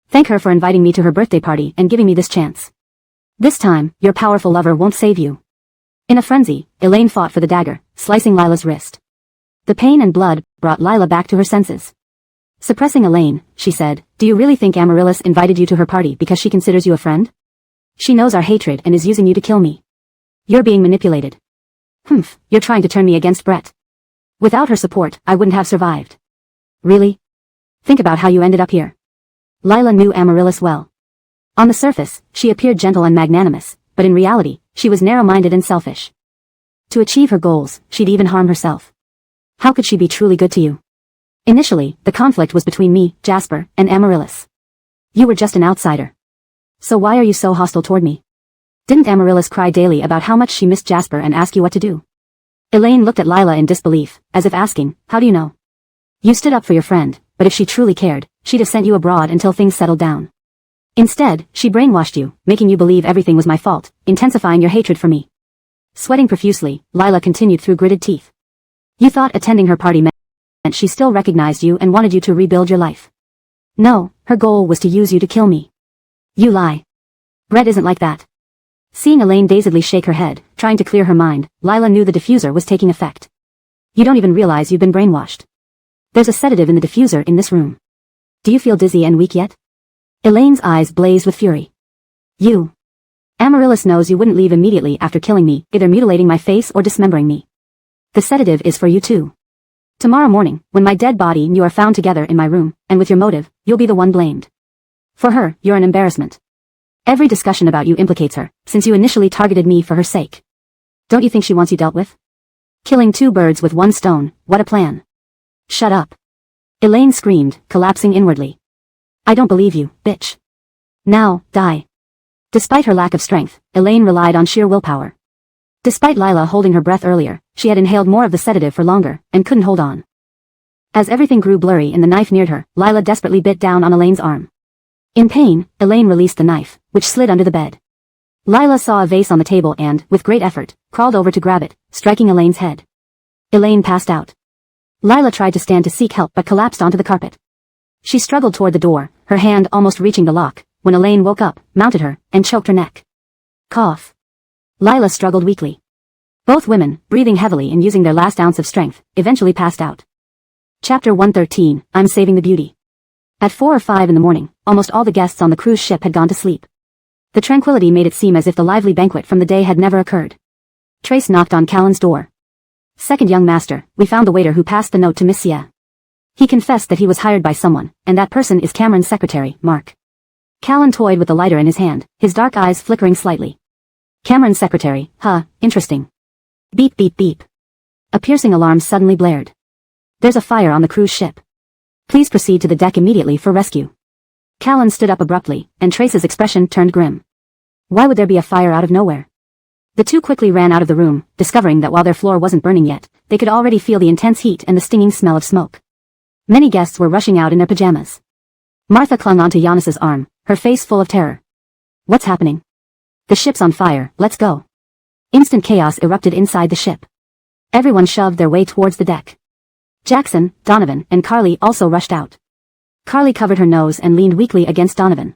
Thank her for inviting me to her birthday party and giving me this chance. This time, your powerful lover won't save you. In a frenzy, Elaine fought for the dagger, slicing Lila's wrist. The pain and blood brought Lila back to her senses. Suppressing Elaine, she said, do you really think Amaryllis invited you to her party because she considers you a friend? She knows our hatred and is using you to kill me. You're being manipulated. Humph, you're trying to turn me against Brett. Without her support, I wouldn't have survived. Really? Think about how you ended up here. Lila knew Amaryllis well. On the surface, she appeared gentle and magnanimous, but in reality, she was narrow-minded and selfish. To achieve her goals, she'd even harm herself. How could she be truly good to you? Initially, the conflict was between me, Jasper, and Amaryllis. You were just an outsider. So why are you so hostile toward me? Didn't Amaryllis cry daily about how much she missed Jasper and ask you what to do? Elaine looked at Lila in disbelief, as if asking, how do you know? You stood up for your friend, but if she truly cared, she'd have sent you abroad until things settled down. Instead, she brainwashed you, making you believe everything was my fault, intensifying your hatred for me. Sweating profusely, Lila continued through gritted teeth. You thought attending her party meant she still recognized you and wanted you to rebuild your life. No, her goal was to use you to kill me. You lie. Brett isn't like that. Seeing Elaine dazedly shake her head, trying to clear her mind, Lila knew the diffuser was taking effect. You don't even realize you've been brainwashed. There's a sedative in the diffuser in this room. Do you feel dizzy and weak yet? Elaine's eyes blazed with fury. You. Amaryllis knows you wouldn't leave immediately after killing me, either mutilating my face or dismembering me. The sedative is for you too. Tomorrow morning, when my dead body and you are found together in my room, and with your motive, you'll be the one blamed. For her, you're an embarrassment. Every discussion about you implicates her, since you initially targeted me for her sake. Don't you think she wants you dealt with? Killing 2 birds with 1 stone, what a plan. Shut up. Elaine screamed, collapsing inwardly. I don't believe you, bitch. Now, die. Despite her lack of strength, Elaine relied on sheer willpower. Despite Lila holding her breath earlier, she had inhaled more of the sedative for longer, and couldn't hold on. As everything grew blurry and the knife neared her, Lila desperately bit down on Elaine's arm. In pain, Elaine released the knife, which slid under the bed. Lila saw a vase on the table and, with great effort, crawled over to grab it, striking Elaine's head. Elaine passed out. Lila tried to stand to seek help but collapsed onto the carpet. She struggled toward the door, her hand almost reaching the lock, when Elaine woke up, mounted her, and choked her neck. Cough. Lila struggled weakly. Both women, breathing heavily and using their last ounce of strength, eventually passed out. Chapter 113, I'm Saving the Beauty. At 4 or 5 in the morning, almost all the guests on the cruise ship had gone to sleep. The tranquility made it seem as if the lively banquet from the day had never occurred. Trace knocked on Callan's door. Second young master, we found the waiter who passed the note to Miss Ye. He confessed that he was hired by someone, and that person is Cameron's secretary, Mark. Callan toyed with the lighter in his hand, his dark eyes flickering slightly. Cameron's secretary, huh, interesting. Beep beep beep. A piercing alarm suddenly blared. There's a fire on the cruise ship. Please proceed to the deck immediately for rescue. Callan stood up abruptly, and Trace's expression turned grim. Why would there be a fire out of nowhere? The two quickly ran out of the room, discovering that while their floor wasn't burning yet, they could already feel the intense heat and the stinging smell of smoke. Many guests were rushing out in their pajamas. Martha clung onto Giannis's arm, her face full of terror. What's happening? The ship's on fire, let's go. Instant chaos erupted inside the ship. Everyone shoved their way towards the deck. Jackson, Donovan, and Carly also rushed out. Carly covered her nose and leaned weakly against Donovan.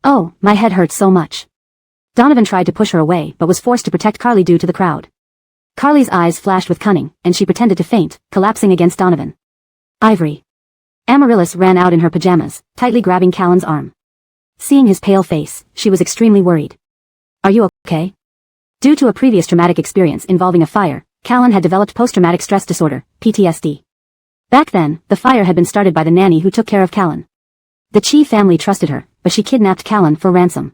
Oh, my head hurts so much. Donovan tried to push her away but was forced to protect Carly due to the crowd. Carly's eyes flashed with cunning, and she pretended to faint, collapsing against Donovan. Ivory. Amaryllis ran out in her pajamas, tightly grabbing Callan's arm. Seeing his pale face, she was extremely worried. Are you okay? Due to a previous traumatic experience involving a fire, Callan had developed post-traumatic stress disorder, PTSD. Back then, the fire had been started by the nanny who took care of Callan. The Chi family trusted her, but she kidnapped Callan for ransom.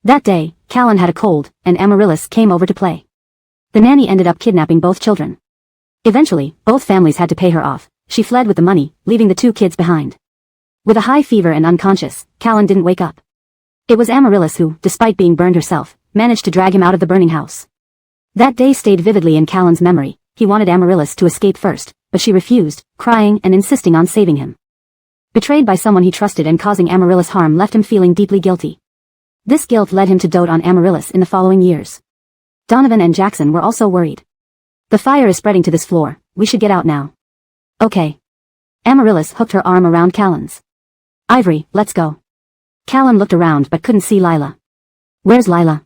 That day, Callan had a cold, and Amaryllis came over to play. The nanny ended up kidnapping both children. Eventually, both families had to pay her off. She fled with the money, leaving the two kids behind. With a high fever and unconscious, Callan didn't wake up. It was Amaryllis who, despite being burned herself, managed to drag him out of the burning house. That day stayed vividly in Callan's memory. He wanted Amaryllis to escape first, but she refused, crying and insisting on saving him. Betrayed by someone he trusted and causing Amaryllis harm left him feeling deeply guilty. This guilt led him to dote on Amaryllis in the following years. Donovan and Jackson were also worried. The fire is spreading to this floor, we should get out now. Okay. Amaryllis hooked her arm around Callan's. Ivory, let's go. Callan looked around but couldn't see Lila. Where's Lila?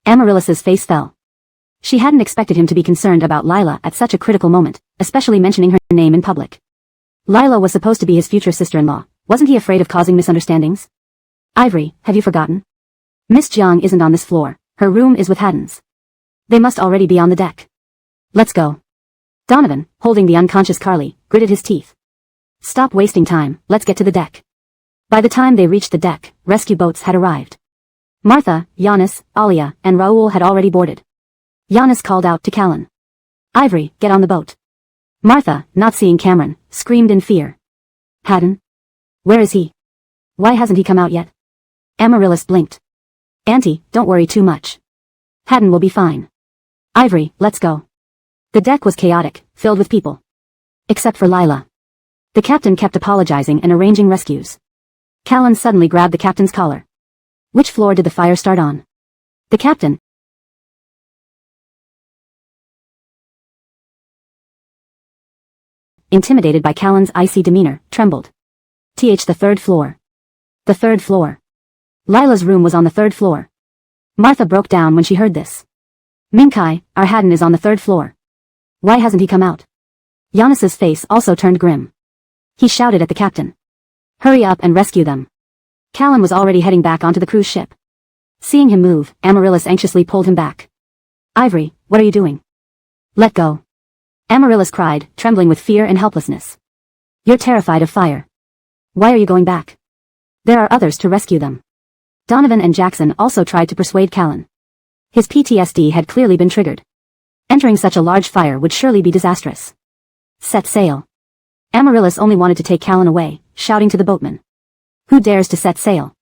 Amaryllis's face fell. She hadn't expected him to be concerned about Lila at such a critical moment, especially mentioning her name in public. Lila was supposed to be his future sister-in-law. Wasn't he afraid of causing misunderstandings? Ivory, have you forgotten? Miss Jiang isn't on this floor. Her room is with Haddon's. They must already be on the deck. Let's go. Donovan, holding the unconscious Carly, gritted his teeth. Stop wasting time, let's get to the deck. By the time they reached the deck, rescue boats had arrived. Martha, Giannis, Alia, and Raoul had already boarded. Giannis called out to Callan. Ivory, get on the boat. Martha, not seeing Cameron, screamed in fear. Haddon? Where is he? Why hasn't he come out yet? Amaryllis blinked. Auntie, don't worry too much. Haddon will be fine. Ivory, let's go. The deck was chaotic, filled with people. Except for Lila. The captain kept apologizing and arranging rescues. Callan suddenly grabbed the captain's collar. Which floor did the fire start on? The captain, intimidated by Callan's icy demeanor, trembled. The third floor. The third floor. Lila's room was on the third floor. Martha broke down when she heard this. Minkai, our Haddon is on the third floor. Why hasn't he come out? Giannis's face also turned grim. He shouted at the captain. Hurry up and rescue them. Callan was already heading back onto the cruise ship. Seeing him move, Amaryllis anxiously pulled him back. Ivory, what are you doing? Let go. Amaryllis cried, trembling with fear and helplessness. You're terrified of fire. Why are you going back? There are others to rescue them. Donovan and Jackson also tried to persuade Callan. His PTSD had clearly been triggered. Entering such a large fire would surely be disastrous. Set sail. Amaryllis only wanted to take Callan away, shouting to the boatman. Who dares to set sail?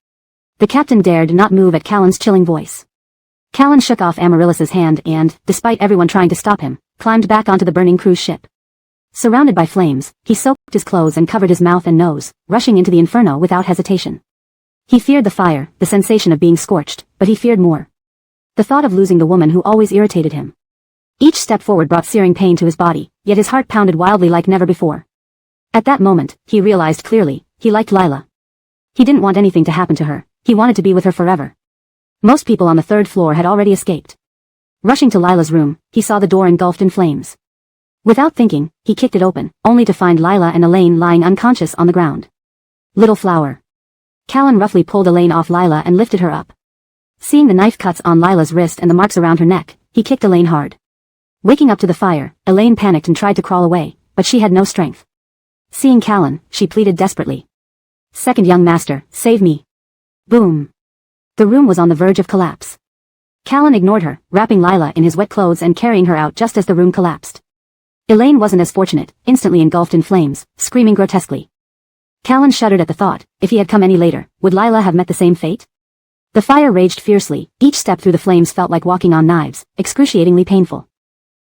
The captain dared not move at Callan's chilling voice. Callan shook off Amaryllis's hand and, despite everyone trying to stop him, climbed back onto the burning cruise ship. Surrounded by flames, he soaked his clothes and covered his mouth and nose, rushing into the inferno without hesitation. He feared the fire, the sensation of being scorched, but he feared more. The thought of losing the woman who always irritated him. Each step forward brought searing pain to his body, yet his heart pounded wildly like never before. At that moment, he realized clearly, he liked Lila. He didn't want anything to happen to her, he wanted to be with her forever. Most people on the third floor had already escaped. Rushing to Lila's room, he saw the door engulfed in flames. Without thinking, he kicked it open, only to find Lila and Elaine lying unconscious on the ground. Little flower. Callan roughly pulled Elaine off Lila and lifted her up. Seeing the knife cuts on Lila's wrist and the marks around her neck, he kicked Elaine hard. Waking up to the fire, Elaine panicked and tried to crawl away, but she had no strength. Seeing Callan, she pleaded desperately. "Second young master, save me." Boom. The room was on the verge of collapse. Callan ignored her, wrapping Lila in his wet clothes and carrying her out just as the room collapsed. Elaine wasn't as fortunate, instantly engulfed in flames, screaming grotesquely. Callan shuddered at the thought, if he had come any later, would Lila have met the same fate? The fire raged fiercely, each step through the flames felt like walking on knives, excruciatingly painful.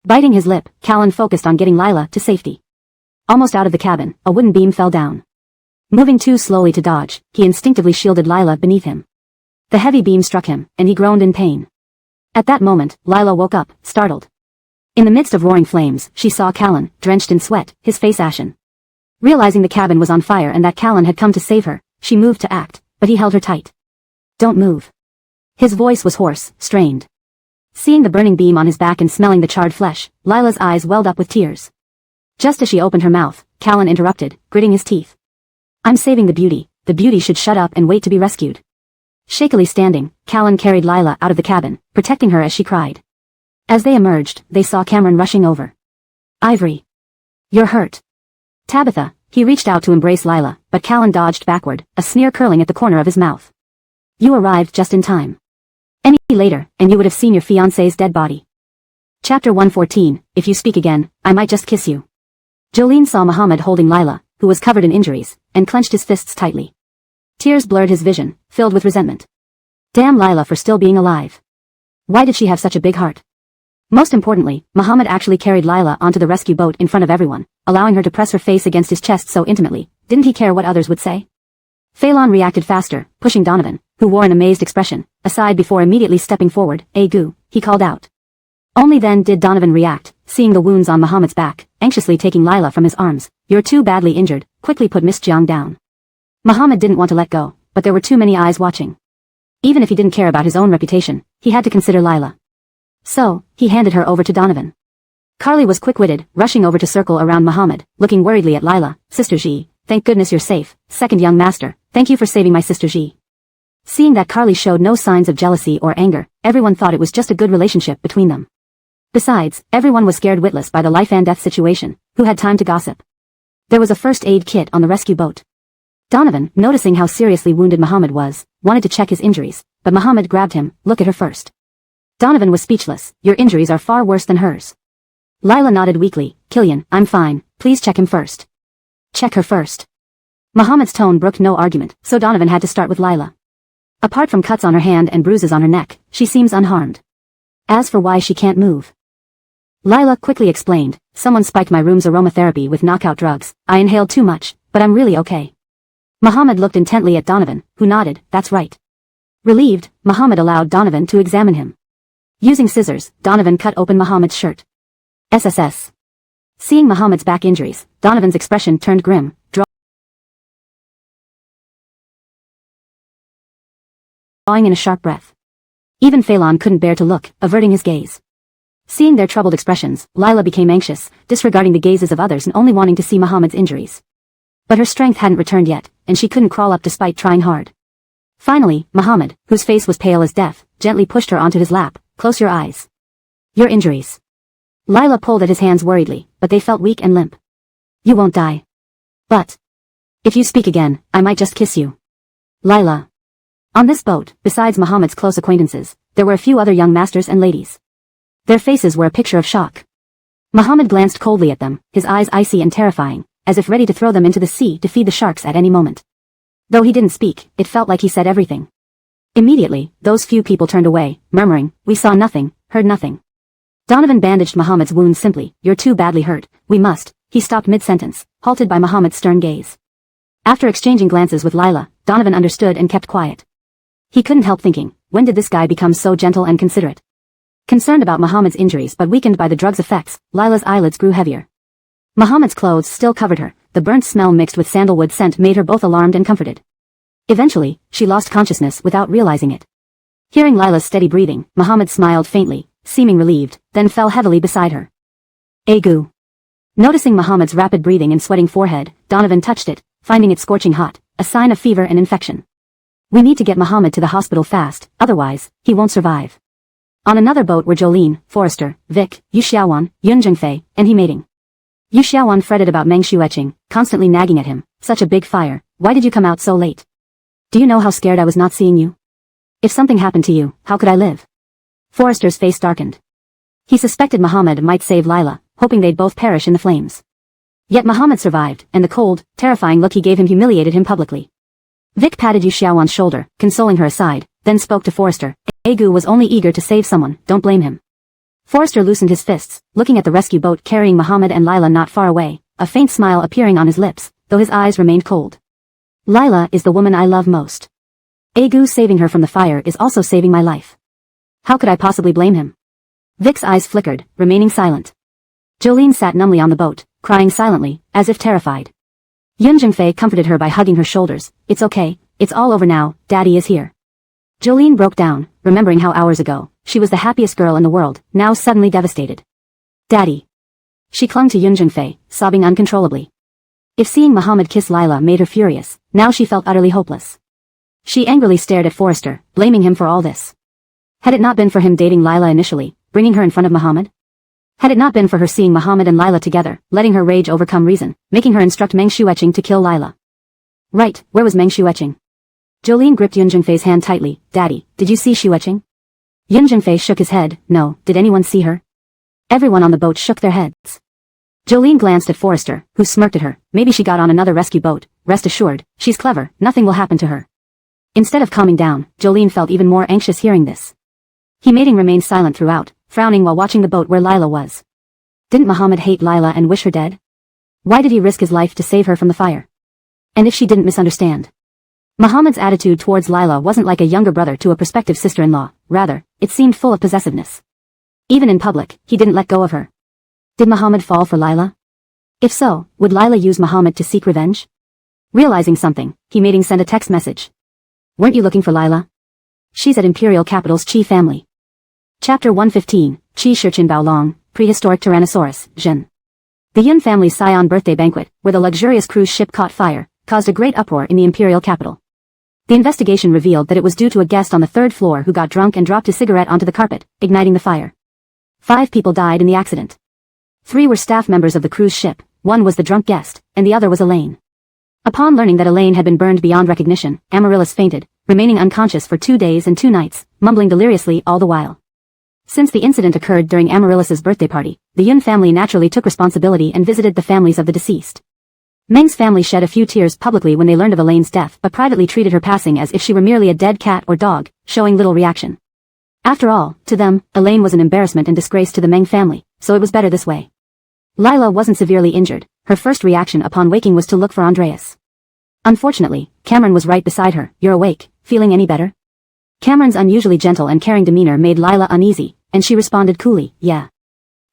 Biting his lip, Callan focused on getting Lila to safety. Almost out of the cabin, a wooden beam fell down. Moving too slowly to dodge, he instinctively shielded Lila beneath him. The heavy beam struck him, and he groaned in pain. At that moment, Lila woke up, startled. In the midst of roaring flames, she saw Callan, drenched in sweat, his face ashen. Realizing the cabin was on fire and that Callan had come to save her, she moved to act, but he held her tight. "Don't move." His voice was hoarse, strained. Seeing the burning beam on his back and smelling the charred flesh, Lila's eyes welled up with tears. Just as she opened her mouth, Callan interrupted, gritting his teeth. "I'm saving the beauty should shut up and wait to be rescued." Shakily standing, Callan carried Lila out of the cabin, protecting her as she cried. As they emerged, they saw Cameron rushing over. "Ivory. You're hurt." "Tabitha," he reached out to embrace Lila, but Callan dodged backward, a sneer curling at the corner of his mouth. "You arrived just in time. Any later, and you would have seen your fiancé's dead body." Chapter 114, If you speak again, I might just kiss you. Jolene saw Muhammad holding Lila, who was covered in injuries, and clenched his fists tightly. Tears blurred his vision, filled with resentment. Damn Lila for still being alive. Why did she have such a big heart? Most importantly, Muhammad actually carried Lila onto the rescue boat in front of everyone, allowing her to press her face against his chest so intimately. Didn't he care what others would say? Phelan reacted faster, pushing Donovan, who wore an amazed expression, aside before immediately stepping forward. "Agu," he called out. Only then did Donovan react, seeing the wounds on Muhammad's back, anxiously taking Lila from his arms. "You're too badly injured," quickly put Miss Jiang down. Muhammad didn't want to let go, but there were too many eyes watching. Even if he didn't care about his own reputation, he had to consider Lila. So, he handed her over to Donovan. Carly was quick-witted, rushing over to circle around Muhammad, looking worriedly at Lila. "Sister Ji, thank goodness you're safe. Second young master, thank you for saving my sister Ji." Seeing that Carly showed no signs of jealousy or anger, everyone thought it was just a good relationship between them. Besides, everyone was scared witless by the life-and-death situation. Who had time to gossip? There was a first aid kit on the rescue boat. Donovan, noticing how seriously wounded Muhammad was, wanted to check his injuries, but Muhammad grabbed him. "Look at her first." Donovan was speechless. "Your injuries are far worse than hers." Lila nodded weakly. "Killian, I'm fine. Please check him first." "Check her first." Muhammad's tone brooked no argument, so Donovan had to start with Lila. Apart from cuts on her hand and bruises on her neck, she seems unharmed. As for why she can't move, Lila quickly explained. "Someone spiked my room's aromatherapy with knockout drugs. I inhaled too much, but I'm really okay." Muhammad looked intently at Donovan, who nodded. "That's right." Relieved, Muhammad allowed Donovan to examine him. Using scissors, Donovan cut open Muhammad's shirt. SSS. Seeing Muhammad's back injuries, Donovan's expression turned grim, drawing in a sharp breath. Even Phelan couldn't bear to look, averting his gaze. Seeing their troubled expressions, Lila became anxious, disregarding the gazes of others and only wanting to see Muhammad's injuries. But her strength hadn't returned yet, and she couldn't crawl up despite trying hard. Finally, Muhammad, whose face was pale as death, gently pushed her onto his lap. "Close your eyes." "Your injuries." Lila pulled at his hands worriedly, but they felt weak and limp. "You won't die. But if you speak again, I might just kiss you." Lila. On this boat, besides Muhammad's close acquaintances, there were a few other young masters and ladies. Their faces were a picture of shock. Muhammad glanced coldly at them, his eyes icy and terrifying, as if ready to throw them into the sea to feed the sharks at any moment. Though he didn't speak, it felt like he said everything. Immediately, those few people turned away, murmuring, "We saw nothing, heard nothing." Donovan bandaged Muhammad's wounds simply. "You're too badly hurt, we must." He stopped mid-sentence, halted by Muhammad's stern gaze. After exchanging glances with Lila, Donovan understood and kept quiet. He couldn't help thinking, when did this guy become so gentle and considerate? Concerned about Muhammad's injuries but weakened by the drug's effects, Lila's eyelids grew heavier. Muhammad's clothes still covered her. The burnt smell mixed with sandalwood scent made her both alarmed and comforted. Eventually, she lost consciousness without realizing it. Hearing Lila's steady breathing, Muhammad smiled faintly. seeming relieved, then fell heavily beside her. Agu. Noticing Muhammad's rapid breathing and sweating forehead, Donovan touched it, finding it scorching hot, a sign of fever and infection. We need to get Muhammad to the hospital fast, otherwise, he won't survive. On another boat were Jolene, Forrester, Vic, Yu Xiaowan, Yun Zhengfei, and He mating. Yu Xiaowan fretted about Meng Shueching, constantly nagging at him, such a big fire, why did you come out so late? Do you know how scared I was not seeing you? If something happened to you, how could I live? Forrester's face darkened. He suspected Muhammad might save Lila, hoping they'd both perish in the flames. Yet Muhammad survived, and the cold, terrifying look he gave him humiliated him publicly. Vic patted Yu Xiaowan's shoulder, consoling her aside, then spoke to Forrester. Agu was only eager to save someone, don't blame him. Forrester loosened his fists, looking at the rescue boat carrying Muhammad and Lila not far away, a faint smile appearing on his lips, though his eyes remained cold. Lila is the woman I love most. Agu saving her from the fire is also saving my life. How could I possibly blame him? Vic's eyes flickered, remaining silent. Jolene sat numbly on the boat, crying silently, as if terrified. Yun Zhengfei comforted her by hugging her shoulders. It's okay, it's all over now, Daddy is here. Jolene broke down, remembering how hours ago, she was the happiest girl in the world, now suddenly devastated. Daddy. She clung to Yun Zhengfei, sobbing uncontrollably. If seeing Muhammad kiss Lila made her furious, now she felt utterly hopeless. She angrily stared at Forrester, blaming him for all this. Had it not been for him dating Lila initially, bringing her in front of Muhammad? Had it not been for her seeing Muhammad and Lila together, letting her rage overcome reason, making her instruct Meng Shueching to kill Lila? Right, where was Meng Shueching? Jolene gripped Yun Zhengfei's hand tightly. Daddy, did you see Shueching? Yun Zhengfei shook his head. No, did anyone see her? Everyone on the boat shook their heads. Jolene glanced at Forrester, who smirked at her. Maybe she got on another rescue boat. Rest assured, she's clever, nothing will happen to her. Instead of calming down, Jolene felt even more anxious hearing this. He mating remained silent throughout, frowning while watching the boat where Lila was. Didn't Muhammad hate Lila and wish her dead? Why did he risk his life to save her from the fire? And if she didn't misunderstand? Muhammad's attitude towards Lila wasn't like a younger brother to a prospective sister-in-law, rather, it seemed full of possessiveness. Even in public, he didn't let go of her. Did Muhammad fall for Lila? If so, would Lila use Muhammad to seek revenge? Realizing something, He mating sent a text message. Weren't you looking for Lila? She's at Imperial Capital's Qi family. Chapter 115, Qi Shichin Baolong, Prehistoric Tyrannosaurus, Zhen. The Yun family's Scion birthday banquet, where the luxurious cruise ship caught fire, caused a great uproar in the Imperial capital. The investigation revealed that it was due to a guest on the third floor who got drunk and dropped his cigarette onto the carpet, igniting the fire. 5 people died in the accident. 3 were staff members of the cruise ship, 1 was the drunk guest, and the other was Elaine. Upon learning that Elaine had been burned beyond recognition, Amaryllis fainted, remaining unconscious for 2 days and 2 nights, mumbling deliriously all the while. Since the incident occurred during Amaryllis's birthday party, the Yun family naturally took responsibility and visited the families of the deceased. Meng's family shed a few tears publicly when they learned of Elaine's death but privately treated her passing as if she were merely a dead cat or dog, showing little reaction. After all, to them, Elaine was an embarrassment and disgrace to the Meng family, so it was better this way. Lila wasn't severely injured. Her first reaction upon waking was to look for Andreas. Unfortunately, Cameron was right beside her. You're awake, feeling any better? Cameron's unusually gentle and caring demeanor made Lila uneasy, and she responded coolly, yeah.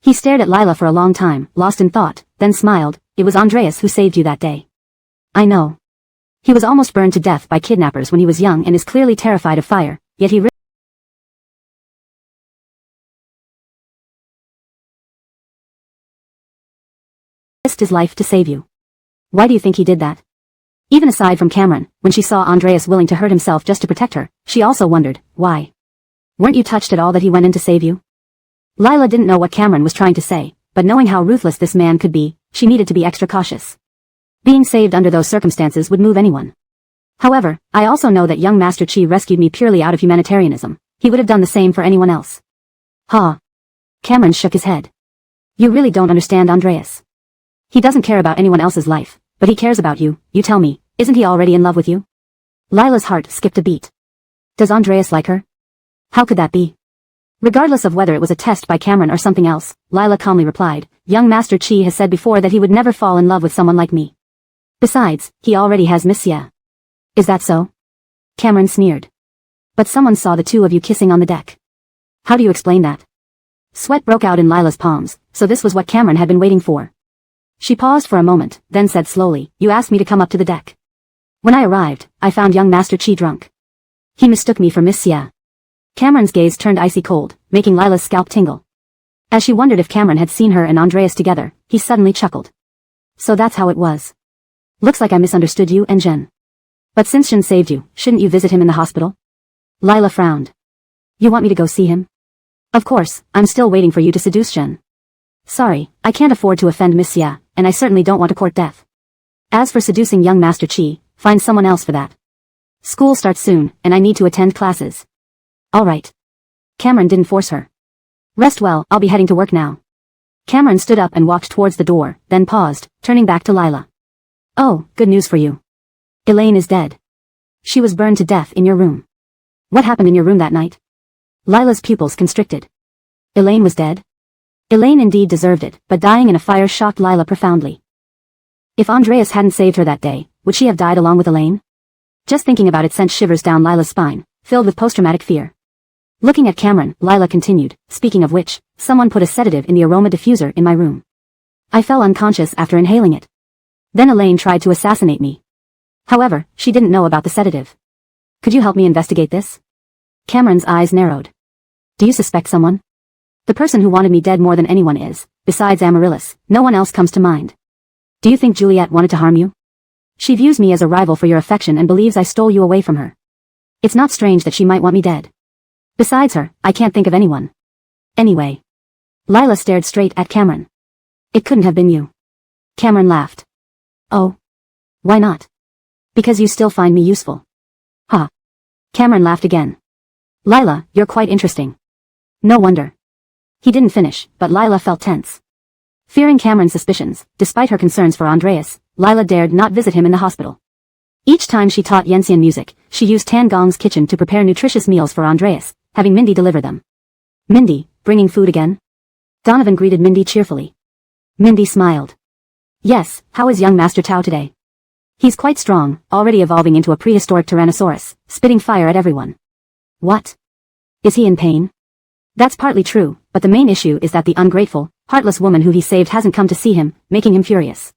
He stared at Lila for a long time, lost in thought, then smiled. It was Andreas who saved you that day. I know. He was almost burned to death by kidnappers when he was young and is clearly terrified of fire, yet he risked his life to save you. Why do you think he did that? Even aside from Cameron, when she saw Andreas willing to hurt himself just to protect her, she also wondered, why? Weren't you touched at all that he went in to save you? Lila didn't know what Cameron was trying to say, but knowing how ruthless this man could be, she needed to be extra cautious. Being saved under those circumstances would move anyone. However, I also know that young Master Qi rescued me purely out of humanitarianism. He would have done the same for anyone else. Ha! Cameron shook his head. You really don't understand Andreas. He doesn't care about anyone else's life, but he cares about you. You tell me, isn't he already in love with you? Lila's heart skipped a beat. Does Andreas like her? How could that be? Regardless of whether it was a test by Cameron or something else, Lila calmly replied, young Master Qi has said before that he would never fall in love with someone like me. Besides, he already has Miss Xie. Is that so? Cameron sneered. But someone saw the 2 of you kissing on the deck. How do you explain that? Sweat broke out in Lila's palms, so this was what Cameron had been waiting for. She paused for a moment, then said slowly, you asked me to come up to the deck. When I arrived, I found young Master Qi drunk. He mistook me for Miss Xie. Cameron's gaze turned icy cold, making Lila's scalp tingle. As she wondered if Cameron had seen her and Andreas together, he suddenly chuckled. So that's how it was. Looks like I misunderstood you and Jen. But since Jen saved you, shouldn't you visit him in the hospital? Lila frowned. You want me to go see him? Of course, I'm still waiting for you to seduce Jen. Sorry, I can't afford to offend Miss Xia, and I certainly don't want to court death. As for seducing young Master Qi, find someone else for that. School starts soon, and I need to attend classes. Alright. Cameron didn't force her. Rest well, I'll be heading to work now. Cameron stood up and walked towards the door, then paused, turning back to Lila. Oh, good news for you. Elaine is dead. She was burned to death in your room. What happened in your room that night? Lila's pupils constricted. Elaine was dead? Elaine indeed deserved it, but dying in a fire shocked Lila profoundly. If Andreas hadn't saved her that day, would she have died along with Elaine? Just thinking about it sent shivers down Lila's spine, filled with post-traumatic fear. Looking at Cameron, Lila continued, speaking of which, someone put a sedative in the aroma diffuser in my room. I fell unconscious after inhaling it. Then Elaine tried to assassinate me. However, she didn't know about the sedative. Could you help me investigate this? Cameron's eyes narrowed. Do you suspect someone? The person who wanted me dead more than anyone is, besides Amaryllis, no one else comes to mind. Do you think Juliet wanted to harm you? She views me as a rival for your affection and believes I stole you away from her. It's not strange that she might want me dead. Besides her, I can't think of anyone. Anyway. Lila stared straight at Cameron. It couldn't have been you. Cameron laughed. Oh. Why not? Because you still find me useful. Huh. Cameron laughed again. Lila, you're quite interesting. No wonder. He didn't finish, but Lila felt tense. Fearing Cameron's suspicions, despite her concerns for Andreas, Lila dared not visit him in the hospital. Each time she taught Yensian music, she used Tan Gong's kitchen to prepare nutritious meals for Andreas, having Mindy deliver them. Mindy, bringing food again? Donovan greeted Mindy cheerfully. Mindy smiled. Yes, how is young Master Tao today? He's quite strong, already evolving into a prehistoric Tyrannosaurus, spitting fire at everyone. What? Is he in pain? That's partly true, but the main issue is that the ungrateful, heartless woman who he saved hasn't come to see him, making him furious.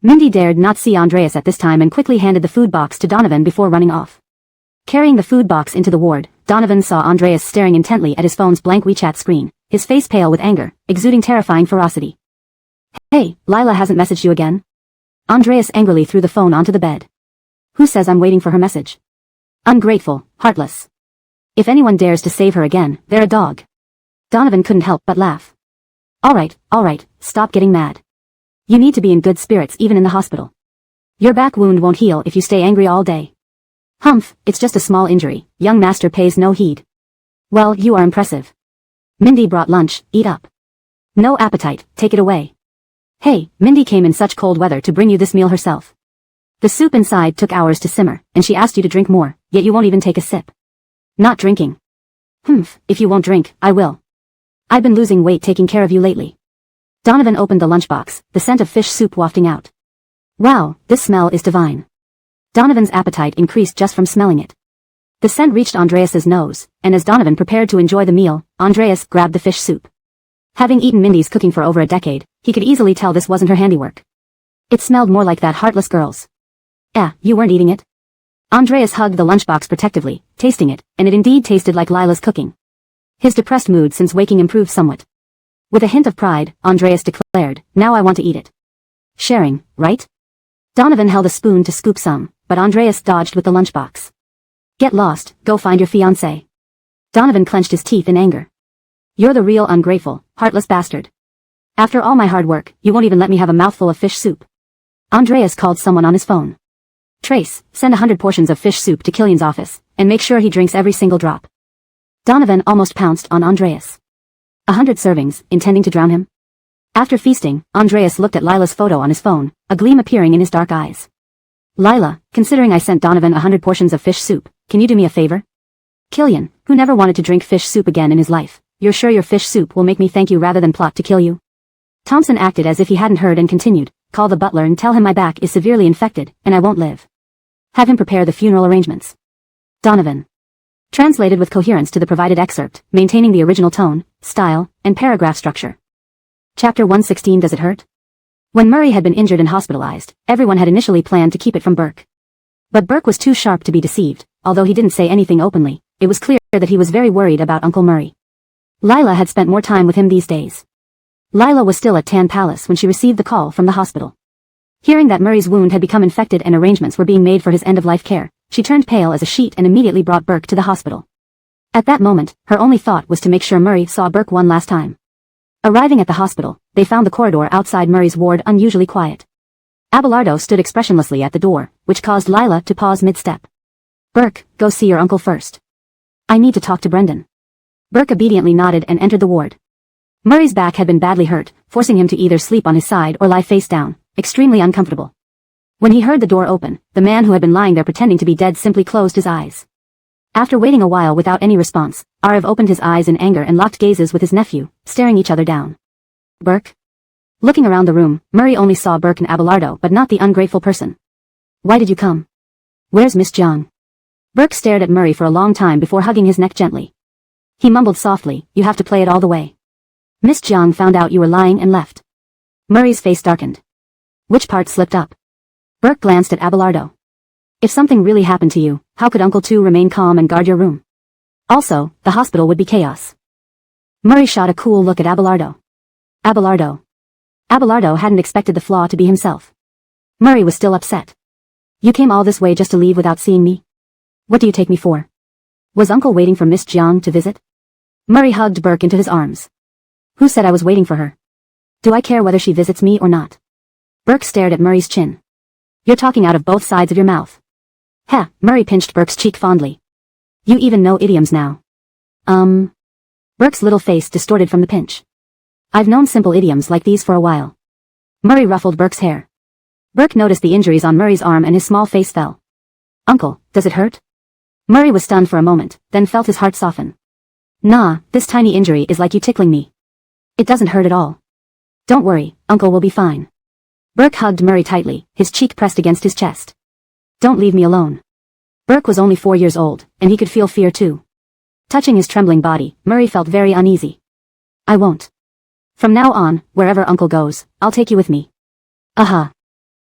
Mindy dared not see Andreas at this time and quickly handed the food box to Donovan before running off. Carrying the food box into the ward, Donovan saw Andreas staring intently at his phone's blank WeChat screen, his face pale with anger, exuding terrifying ferocity. Hey, Lila hasn't messaged you again? Andreas angrily threw the phone onto the bed. Who says I'm waiting for her message? Ungrateful, heartless. If anyone dares to save her again, they're a dog. Donovan couldn't help but laugh. Alright, stop getting mad. You need to be in good spirits even in the hospital. Your back wound won't heal if you stay angry all day. Humph, it's just a small injury, young master pays no heed. Well, you are impressive. Mindy brought lunch, eat up. No appetite, take it away. Hey, Mindy came in such cold weather to bring you this meal herself. The soup inside took hours to simmer, and she asked you to drink more, yet you won't even take a sip. Not drinking. Humph, if you won't drink, I will. I've been losing weight taking care of you lately. Donovan opened the lunchbox, the scent of fish soup wafting out. Wow, this smell is divine. Donovan's appetite increased just from smelling it. The scent reached Andreas's nose, and as Donovan prepared to enjoy the meal, Andreas grabbed the fish soup. Having eaten Mindy's cooking for over a decade, he could easily tell this wasn't her handiwork. It smelled more like that heartless girl's. You weren't eating it? Andreas hugged the lunchbox protectively, tasting it, and it indeed tasted like Lila's cooking. His depressed mood since waking improved somewhat. With a hint of pride, Andreas declared, now I want to eat it. Sharing, right? Donovan held a spoon to scoop some, but Andreas dodged with the lunchbox. Get lost, go find your fiancé. Donovan clenched his teeth in anger. You're the real ungrateful, heartless bastard. After all my hard work, you won't even let me have a mouthful of fish soup. Andreas called someone on his phone. Trace, send 100 portions of fish soup to Killian's office, and make sure he drinks every single drop. Donovan almost pounced on Andreas. 100 servings, intending to drown him? After feasting, Andreas looked at Lila's photo on his phone, a gleam appearing in his dark eyes. Lila, considering I sent Donovan 100 portions of fish soup, can you do me a favor? Killian, who never wanted to drink fish soup again in his life, you're sure your fish soup will make me thank you rather than plot to kill you? Thompson acted as if he hadn't heard and continued, call the butler and tell him my back is severely infected, and I won't live. Have him prepare the funeral arrangements. Donovan. Translated with coherence to the provided excerpt, maintaining the original tone, style, and paragraph structure. Chapter 116. Does it hurt? When Murray had been injured and hospitalized, everyone had initially planned to keep it from Burke. But Burke was too sharp to be deceived, although he didn't say anything openly. It was clear that he was very worried about Uncle Murray. Lila had spent more time with him these days. Lila was still at Tan Palace when she received the call from the hospital. Hearing that Murray's wound had become infected and arrangements were being made for his end-of-life care, she turned pale as a sheet and immediately brought Burke to the hospital. At that moment, her only thought was to make sure Murray saw Burke one last time. Arriving at the hospital, they found the corridor outside Murray's ward unusually quiet. Abelardo stood expressionlessly at the door, which caused Lila to pause mid-step. "Burke, go see your uncle first. I need to talk to Brendan." Burke obediently nodded and entered the ward. Murray's back had been badly hurt, forcing him to either sleep on his side or lie face down, extremely uncomfortable. When he heard the door open, the man who had been lying there pretending to be dead simply closed his eyes. After waiting a while without any response, Arif opened his eyes in anger and locked gazes with his nephew, staring each other down. "Burke?" Looking around the room, Murray only saw Burke and Abelardo but not the ungrateful person. "Why did you come? Where's Miss Jiang?" Burke stared at Murray for a long time before hugging his neck gently. He mumbled softly, "You have to play it all the way. Miss Jiang found out you were lying and left." Murray's face darkened. Which part slipped up? Burke glanced at Abelardo. "If something really happened to you, how could Uncle Tu remain calm and guard your room? Also, the hospital would be chaos." Murray shot a cool look at Abelardo. Abelardo hadn't expected the flaw to be himself. Murray was still upset. "You came all this way just to leave without seeing me? What do you take me for? Was Uncle waiting for Miss Jiang to visit?" Murray hugged Burke into his arms. "Who said I was waiting for her? Do I care whether she visits me or not?" Burke stared at Murray's chin. "You're talking out of both sides of your mouth." "Heh," Murray pinched Burke's cheek fondly. "You even know idioms now." Burke's little face distorted from the pinch. "I've known simple idioms like these for a while." Murray ruffled Burke's hair. Burke noticed the injuries on Murray's arm and his small face fell. "Uncle, does it hurt?" Murray was stunned for a moment, then felt his heart soften. "Nah, this tiny injury is like you tickling me. It doesn't hurt at all. Don't worry, Uncle will be fine." Burke hugged Murray tightly, his cheek pressed against his chest. "Don't leave me alone." Burke was only 4 years old, and he could feel fear too. Touching his trembling body, Murray felt very uneasy. "I won't. From now on, wherever Uncle goes, I'll take you with me." "Uh-huh.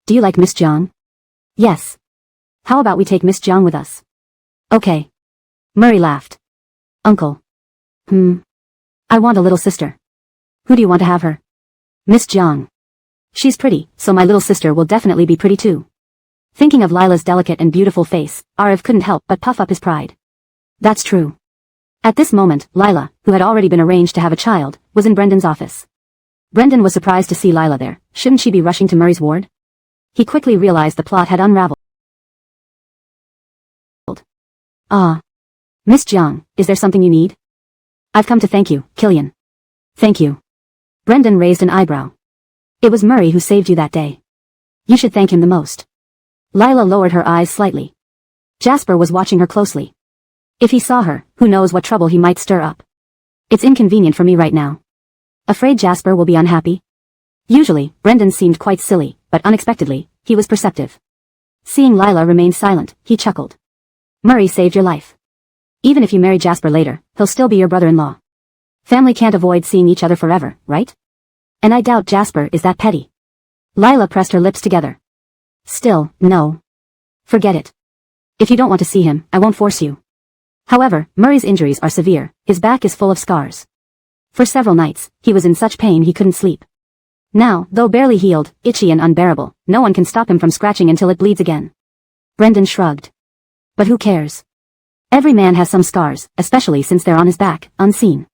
Do you like Miss Jiang?" "Yes. How about we take Miss Jiang with us?" "Okay." Murray laughed. "Uncle." I want a little sister." "Who do you want to have her?" "Miss Jiang. She's pretty, so my little sister will definitely be pretty too." Thinking of Lila's delicate and beautiful face, Arif couldn't help but puff up his pride. "That's true." At this moment, Lila, who had already been arranged to have a child, was in Brendan's office. Brendan was surprised to see Lila there. Shouldn't she be rushing to Murray's ward? He quickly realized the plot had unraveled. Miss Jiang, is there something you need?" "I've come to thank you, Killian." "Thank you." Brendan raised an eyebrow. "It was Murray who saved you that day. You should thank him the most." Lila lowered her eyes slightly. Jasper was watching her closely. If he saw her, who knows what trouble he might stir up. "It's inconvenient for me right now." "Afraid Jasper will be unhappy?" Usually, Brendan seemed quite silly, but unexpectedly, he was perceptive. Seeing Lila remain silent, he chuckled. "Murray saved your life. Even if you marry Jasper later, he'll still be your brother-in-law. Family can't avoid seeing each other forever, right? And I doubt Jasper is that petty." Lila pressed her lips together. "Still, no. Forget it. If you don't want to see him, I won't force you." However, Murray's injuries are severe, his back is full of scars. For several nights, he was in such pain he couldn't sleep. Now, though barely healed, itchy and unbearable, no one can stop him from scratching until it bleeds again. Brendan shrugged. But who cares? Every man has some scars, especially since they're on his back, unseen.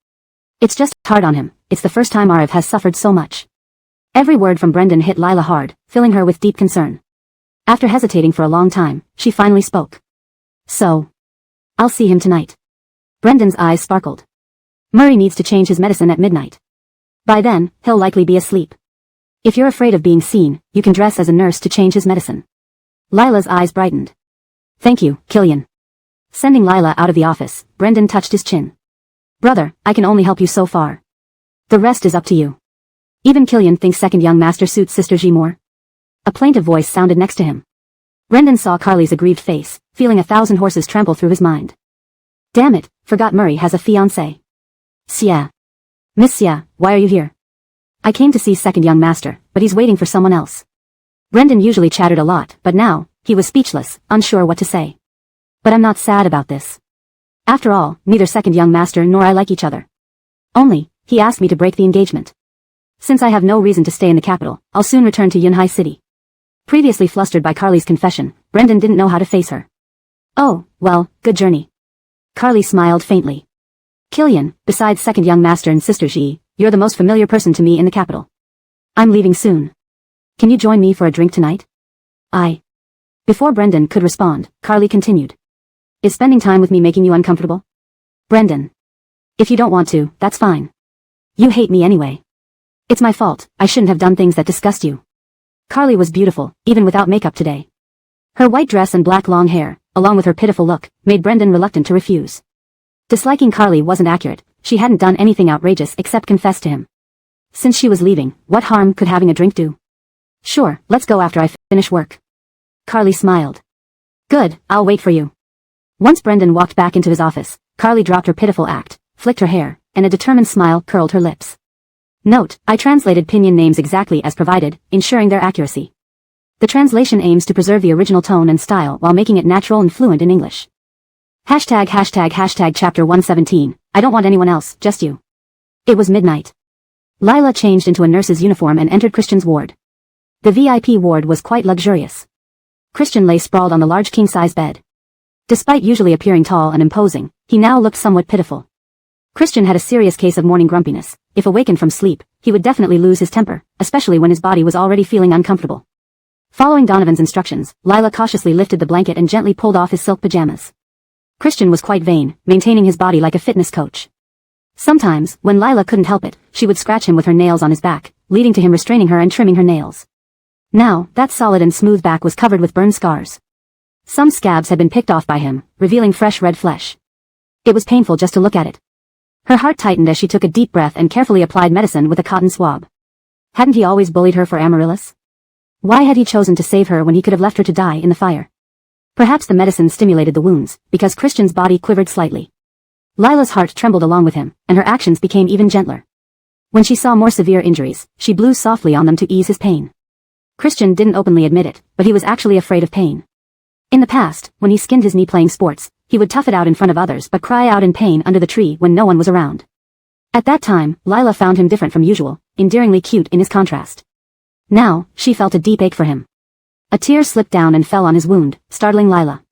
It's just hard on him. It's the first time Arif has suffered so much. Every word from Brendan hit Lila hard, filling her with deep concern. After hesitating for a long time, she finally spoke. "So, I'll see him tonight." Brendan's eyes sparkled. "Murray needs to change his medicine at midnight. By then, he'll likely be asleep. If you're afraid of being seen, you can dress as a nurse to change his medicine." Lila's eyes brightened. "Thank you, Killian." Sending Lila out of the office, Brendan touched his chin. "Brother, I can only help you so far. The rest is up to you." "Even Killian thinks second young master suits Sister Ji more?" A plaintive voice sounded next to him. Brendan saw Carly's aggrieved face, feeling 1,000 horses trample through his mind. Damn it, forgot Murray has a fiancée. "Xia. Miss Xia, why are you here?" "I came to see second young master, but he's waiting for someone else." Brendan usually chattered a lot, but now, he was speechless, unsure what to say. "But I'm not sad about this. After all, neither second young master nor I like each other. Only, he asked me to break the engagement. Since I have no reason to stay in the capital, I'll soon return to Yunhai City. Previously flustered by Carly's confession, Brendan didn't know how to face her. Oh, well, good journey. Carly smiled faintly. Killian, besides second young master and sister He, you're the most familiar person to me in the capital. I'm leaving soon. Can you join me for a drink tonight? Before Brendan could respond, Carly continued. Is spending time with me making you uncomfortable? Brendan. If you don't want to, that's fine. You hate me anyway. It's my fault, I shouldn't have done things that disgust you. Carly was beautiful, even without makeup today. Her white dress and black long hair, along with her pitiful look, made Brendan reluctant to refuse. Disliking Carly wasn't accurate, she hadn't done anything outrageous except confess to him. Since she was leaving, what harm could having a drink do? Sure, let's go after I finish work. Carly smiled. Good, I'll wait for you. Once Brendan walked back into his office, Carly dropped her pitiful act, flicked her hair, and a determined smile curled her lips. Note, I translated pinyin names exactly as provided, ensuring their accuracy. The translation aims to preserve the original tone and style while making it natural and fluent in English. Hashtag chapter 117, I don't want anyone else, just you. It was midnight. Lila changed into a nurse's uniform and entered Christian's ward. The VIP ward was quite luxurious. Christian lay sprawled on the large king-size bed. Despite usually appearing tall and imposing, he now looked somewhat pitiful. Christian had a serious case of morning grumpiness. If awakened from sleep, he would definitely lose his temper, especially when his body was already feeling uncomfortable. Following Donovan's instructions, Lila cautiously lifted the blanket and gently pulled off his silk pajamas. Christian was quite vain, maintaining his body like a fitness coach. Sometimes, when Lila couldn't help it, she would scratch him with her nails on his back, leading to him restraining her and trimming her nails. Now, that solid and smooth back was covered with burn scars. Some scabs had been picked off by him, revealing fresh red flesh. It was painful just to look at it. Her heart tightened as she took a deep breath and carefully applied medicine with a cotton swab. Hadn't he always bullied her for amaryllis? Why had he chosen to save her when he could have left her to die in the fire? Perhaps the medicine stimulated the wounds, because Christian's body quivered slightly. Lila's heart trembled along with him, and her actions became even gentler. When she saw more severe injuries, she blew softly on them to ease his pain. Christian didn't openly admit it, but he was actually afraid of pain. In the past, when he skinned his knee playing sports, he would tough it out in front of others but cry out in pain under the tree when no one was around. At that time, Lila found him different from usual, endearingly cute in his contrast. Now, she felt a deep ache for him. A tear slipped down and fell on his wound, startling Lila.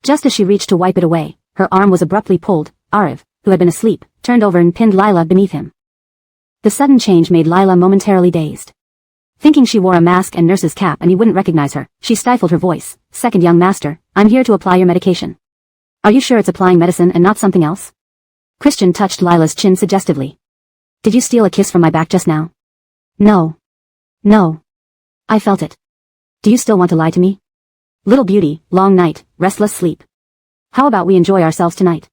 Just as she reached to wipe it away, her arm was abruptly pulled. Ariv, who had been asleep, turned over and pinned Lila beneath him. The sudden change made Lila momentarily dazed. Thinking she wore a mask and nurse's cap and he wouldn't recognize her, she stifled her voice. Second young master, I'm here to apply your medication. Are you sure it's applying medicine and not something else? Christian touched Lila's chin suggestively. Did you steal a kiss from my back just now? No. No. I felt it. Do you still want to lie to me? Little beauty, long night, restless sleep. How about we enjoy ourselves tonight?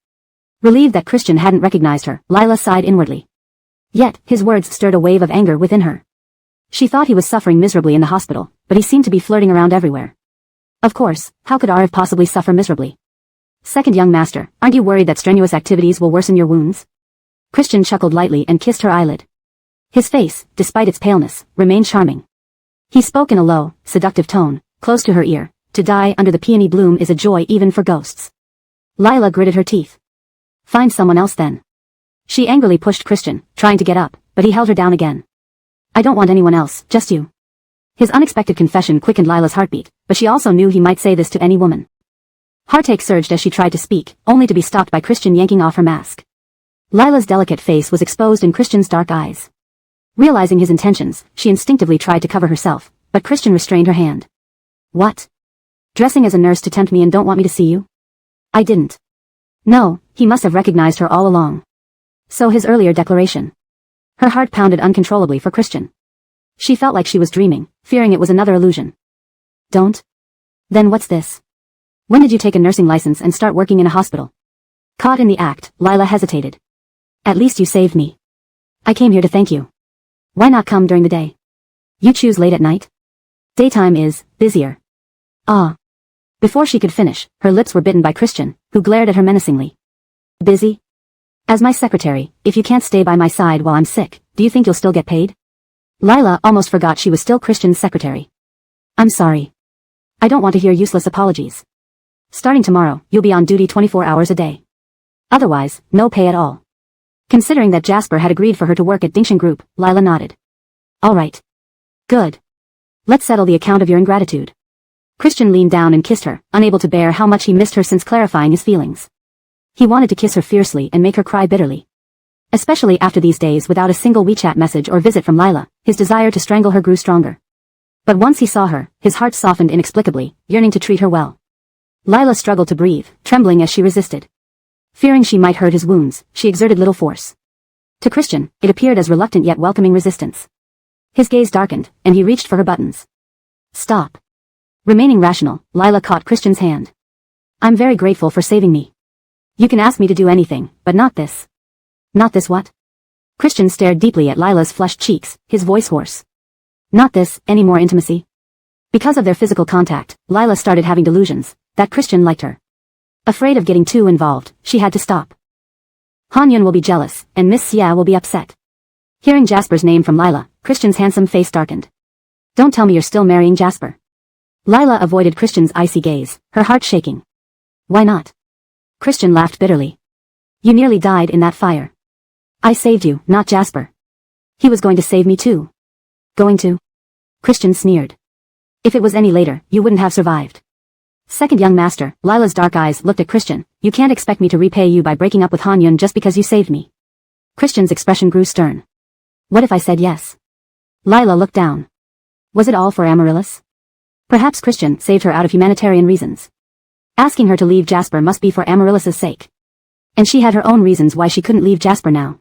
Relieved that Christian hadn't recognized her, Lila sighed inwardly. Yet, his words stirred a wave of anger within her. She thought he was suffering miserably in the hospital, but he seemed to be flirting around everywhere. Of course, how could Ariv possibly suffer miserably? Second young master, aren't you worried that strenuous activities will worsen your wounds? Christian chuckled lightly and kissed her eyelid. His face, despite its paleness, remained charming. He spoke in a low, seductive tone, close to her ear. To die under the peony bloom is a joy even for ghosts. Lila gritted her teeth. Find someone else then. She angrily pushed Christian, trying to get up, but he held her down again. I don't want anyone else, just you. His unexpected confession quickened Lila's heartbeat, but she also knew he might say this to any woman. Heartache surged as she tried to speak, only to be stopped by Christian yanking off her mask. Lila's delicate face was exposed in Christian's dark eyes. Realizing his intentions, she instinctively tried to cover herself, but Christian restrained her hand. What? Dressing as a nurse to tempt me and don't want me to see you? I didn't. No, he must have recognized her all along. So his earlier declaration. Her heart pounded uncontrollably for Christian. She felt like she was dreaming, fearing it was another illusion. Don't? Then what's this? When did you take a nursing license and start working in a hospital? Caught in the act, Lila hesitated. At least you saved me. I came here to thank you. Why not come during the day? You choose late at night? Daytime is busier. Ah. Before she could finish, her lips were bitten by Christian, who glared at her menacingly. Busy? As my secretary, if you can't stay by my side while I'm sick, do you think you'll still get paid? Lila almost forgot she was still Christian's secretary. I'm sorry. I don't want to hear useless apologies. Starting tomorrow, you'll be on duty 24 hours a day. Otherwise, no pay at all. Considering that Jasper had agreed for her to work at Dinction Group, Lila nodded. All right. Good. Let's settle the account of your ingratitude. Christian leaned down and kissed her, unable to bear how much he missed her since clarifying his feelings. He wanted to kiss her fiercely and make her cry bitterly. Especially after these days without a single WeChat message or visit from Lila, his desire to strangle her grew stronger. But once he saw her, his heart softened inexplicably, yearning to treat her well. Lila struggled to breathe, trembling as she resisted. Fearing she might hurt his wounds, she exerted little force. To Christian, it appeared as reluctant yet welcoming resistance. His gaze darkened, and he reached for her buttons. Stop. Remaining rational, Lila caught Christian's hand. I'm very grateful for saving me. You can ask me to do anything, but not this. Not this what? Christian stared deeply at Lila's flushed cheeks, his voice hoarse. Not this, any more intimacy. Because of their physical contact, Lila started having delusions that Christian liked her. Afraid of getting too involved, she had to stop. Han-Yun will be jealous, and Miss Xia will be upset. Hearing Jasper's name from Lila, Christian's handsome face darkened. Don't tell me you're still marrying Jasper. Lila avoided Christian's icy gaze, her heart shaking. Why not? Christian laughed bitterly. You nearly died in that fire. I saved you, not Jasper. He was going to save me too. Going to? Christian sneered. If it was any later, you wouldn't have survived. Second young master, Lila's dark eyes looked at Christian. You can't expect me to repay you by breaking up with Han-Yun just because you saved me. Christian's expression grew stern. What if I said yes? Lila looked down. Was it all for Amaryllis? Perhaps Christian saved her out of humanitarian reasons. Asking her to leave Jasper must be for Amaryllis's sake. And she had her own reasons why she couldn't leave Jasper now.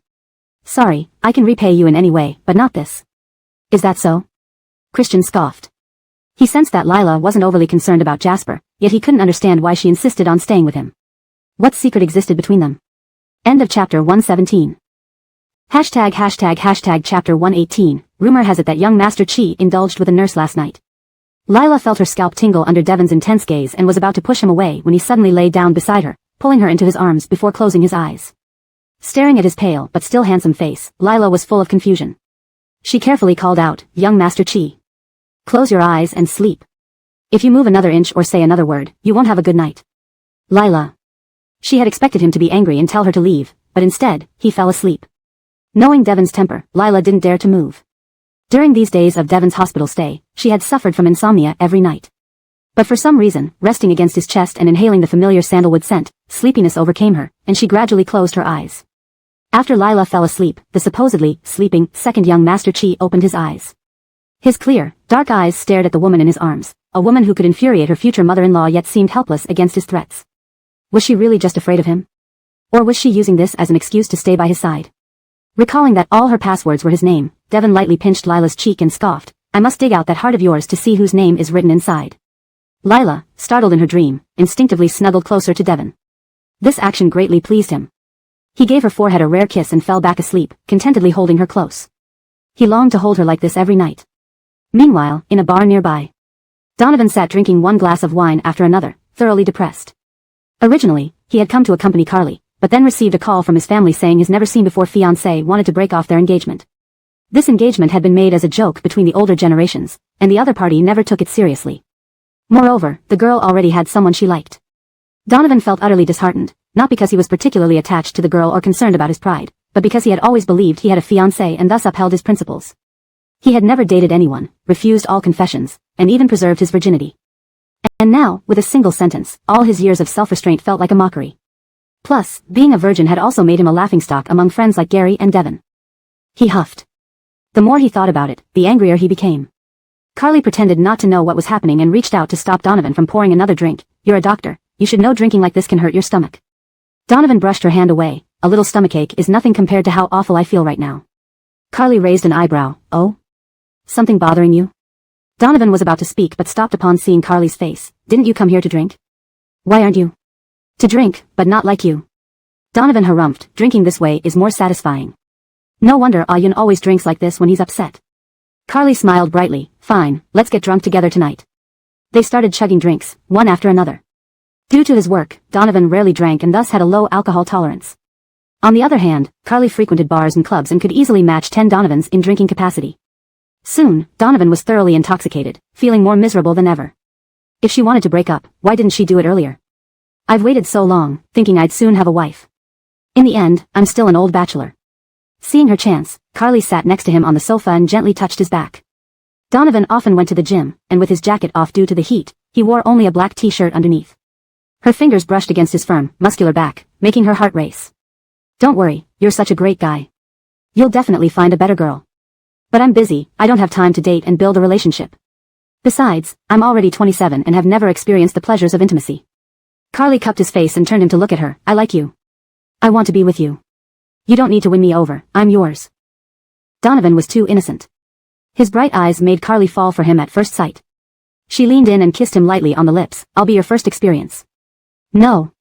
Sorry, I can repay you in any way, but not this. Is that so? Christian scoffed. He sensed that Lila wasn't overly concerned about Jasper, yet he couldn't understand why she insisted on staying with him. What secret existed between them? End of chapter 117. ####Chapter 118. Rumor has it that young Master Chi indulged with a nurse last night. Lila felt her scalp tingle under Devon's intense gaze and was about to push him away when he suddenly lay down beside her, pulling her into his arms before closing his eyes. Staring at his pale but still handsome face, Lila was full of confusion. She carefully called out, young Master Chi. Close your eyes and sleep. If you move another inch or say another word, you won't have a good night. Lila. She had expected him to be angry and tell her to leave, but instead, he fell asleep. Knowing Devon's temper, Lila didn't dare to move. During these days of Devon's hospital stay, she had suffered from insomnia every night. But for some reason, resting against his chest and inhaling the familiar sandalwood scent, sleepiness overcame her, and she gradually closed her eyes. After Lila fell asleep, the supposedly sleeping second young Master Chi opened his eyes. His clear, dark eyes stared at the woman in his arms, a woman who could infuriate her future mother-in-law yet seemed helpless against his threats. Was she really just afraid of him? Or was she using this as an excuse to stay by his side? Recalling that all her passwords were his name, Devon lightly pinched Lila's cheek and scoffed, I must dig out that heart of yours to see whose name is written inside. Lila, startled in her dream, instinctively snuggled closer to Devon. This action greatly pleased him. He gave her forehead a rare kiss and fell back asleep, contentedly holding her close. He longed to hold her like this every night. Meanwhile, in a bar nearby, Donovan sat drinking one glass of wine after another, thoroughly depressed. Originally, he had come to accompany Carly, but then received a call from his family saying his never-seen-before fiancé wanted to break off their engagement. This engagement had been made as a joke between the older generations, and the other party never took it seriously. Moreover, the girl already had someone she liked. Donovan felt utterly disheartened, not because he was particularly attached to the girl or concerned about his pride, but because he had always believed he had a fiancé and thus upheld his principles. He had never dated anyone, refused all confessions, and even preserved his virginity. And now, with a single sentence, all his years of self-restraint felt like a mockery. Plus, being a virgin had also made him a laughingstock among friends like Gary and Devon. He huffed. The more he thought about it, the angrier he became. Carly pretended not to know what was happening and reached out to stop Donovan from pouring another drink. You're a doctor, you should know drinking like this can hurt your stomach. Donovan brushed her hand away. A little stomachache is nothing compared to how awful I feel right now. Carly raised an eyebrow. Oh? Something bothering you? Donovan was about to speak but stopped upon seeing Carly's face. Didn't you come here to drink? Why aren't you? To drink, but not like you. Donovan harumphed. Drinking this way is more satisfying. No wonder Ayun always drinks like this when he's upset. Carly smiled brightly. Fine, let's get drunk together tonight. They started chugging drinks, one after another. Due to his work, Donovan rarely drank and thus had a low alcohol tolerance. On the other hand, Carly frequented bars and clubs and could easily match 10 Donovans in drinking capacity. Soon, Donovan was thoroughly intoxicated, feeling more miserable than ever. If she wanted to break up, why didn't she do it earlier? I've waited so long, thinking I'd soon have a wife. In the end, I'm still an old bachelor. Seeing her chance, Carly sat next to him on the sofa and gently touched his back. Donovan often went to the gym, and with his jacket off due to the heat, he wore only a black t-shirt underneath. Her fingers brushed against his firm, muscular back, making her heart race. Don't worry, you're such a great guy. You'll definitely find a better girl. But I'm busy, I don't have time to date and build a relationship. Besides, I'm already 27 and have never experienced the pleasures of intimacy. Carly cupped his face and turned him to look at her. I like you. I want to be with you. You don't need to win me over, I'm yours. Donovan was too innocent. His bright eyes made Carly fall for him at first sight. She leaned in and kissed him lightly on the lips. I'll be your first experience. No.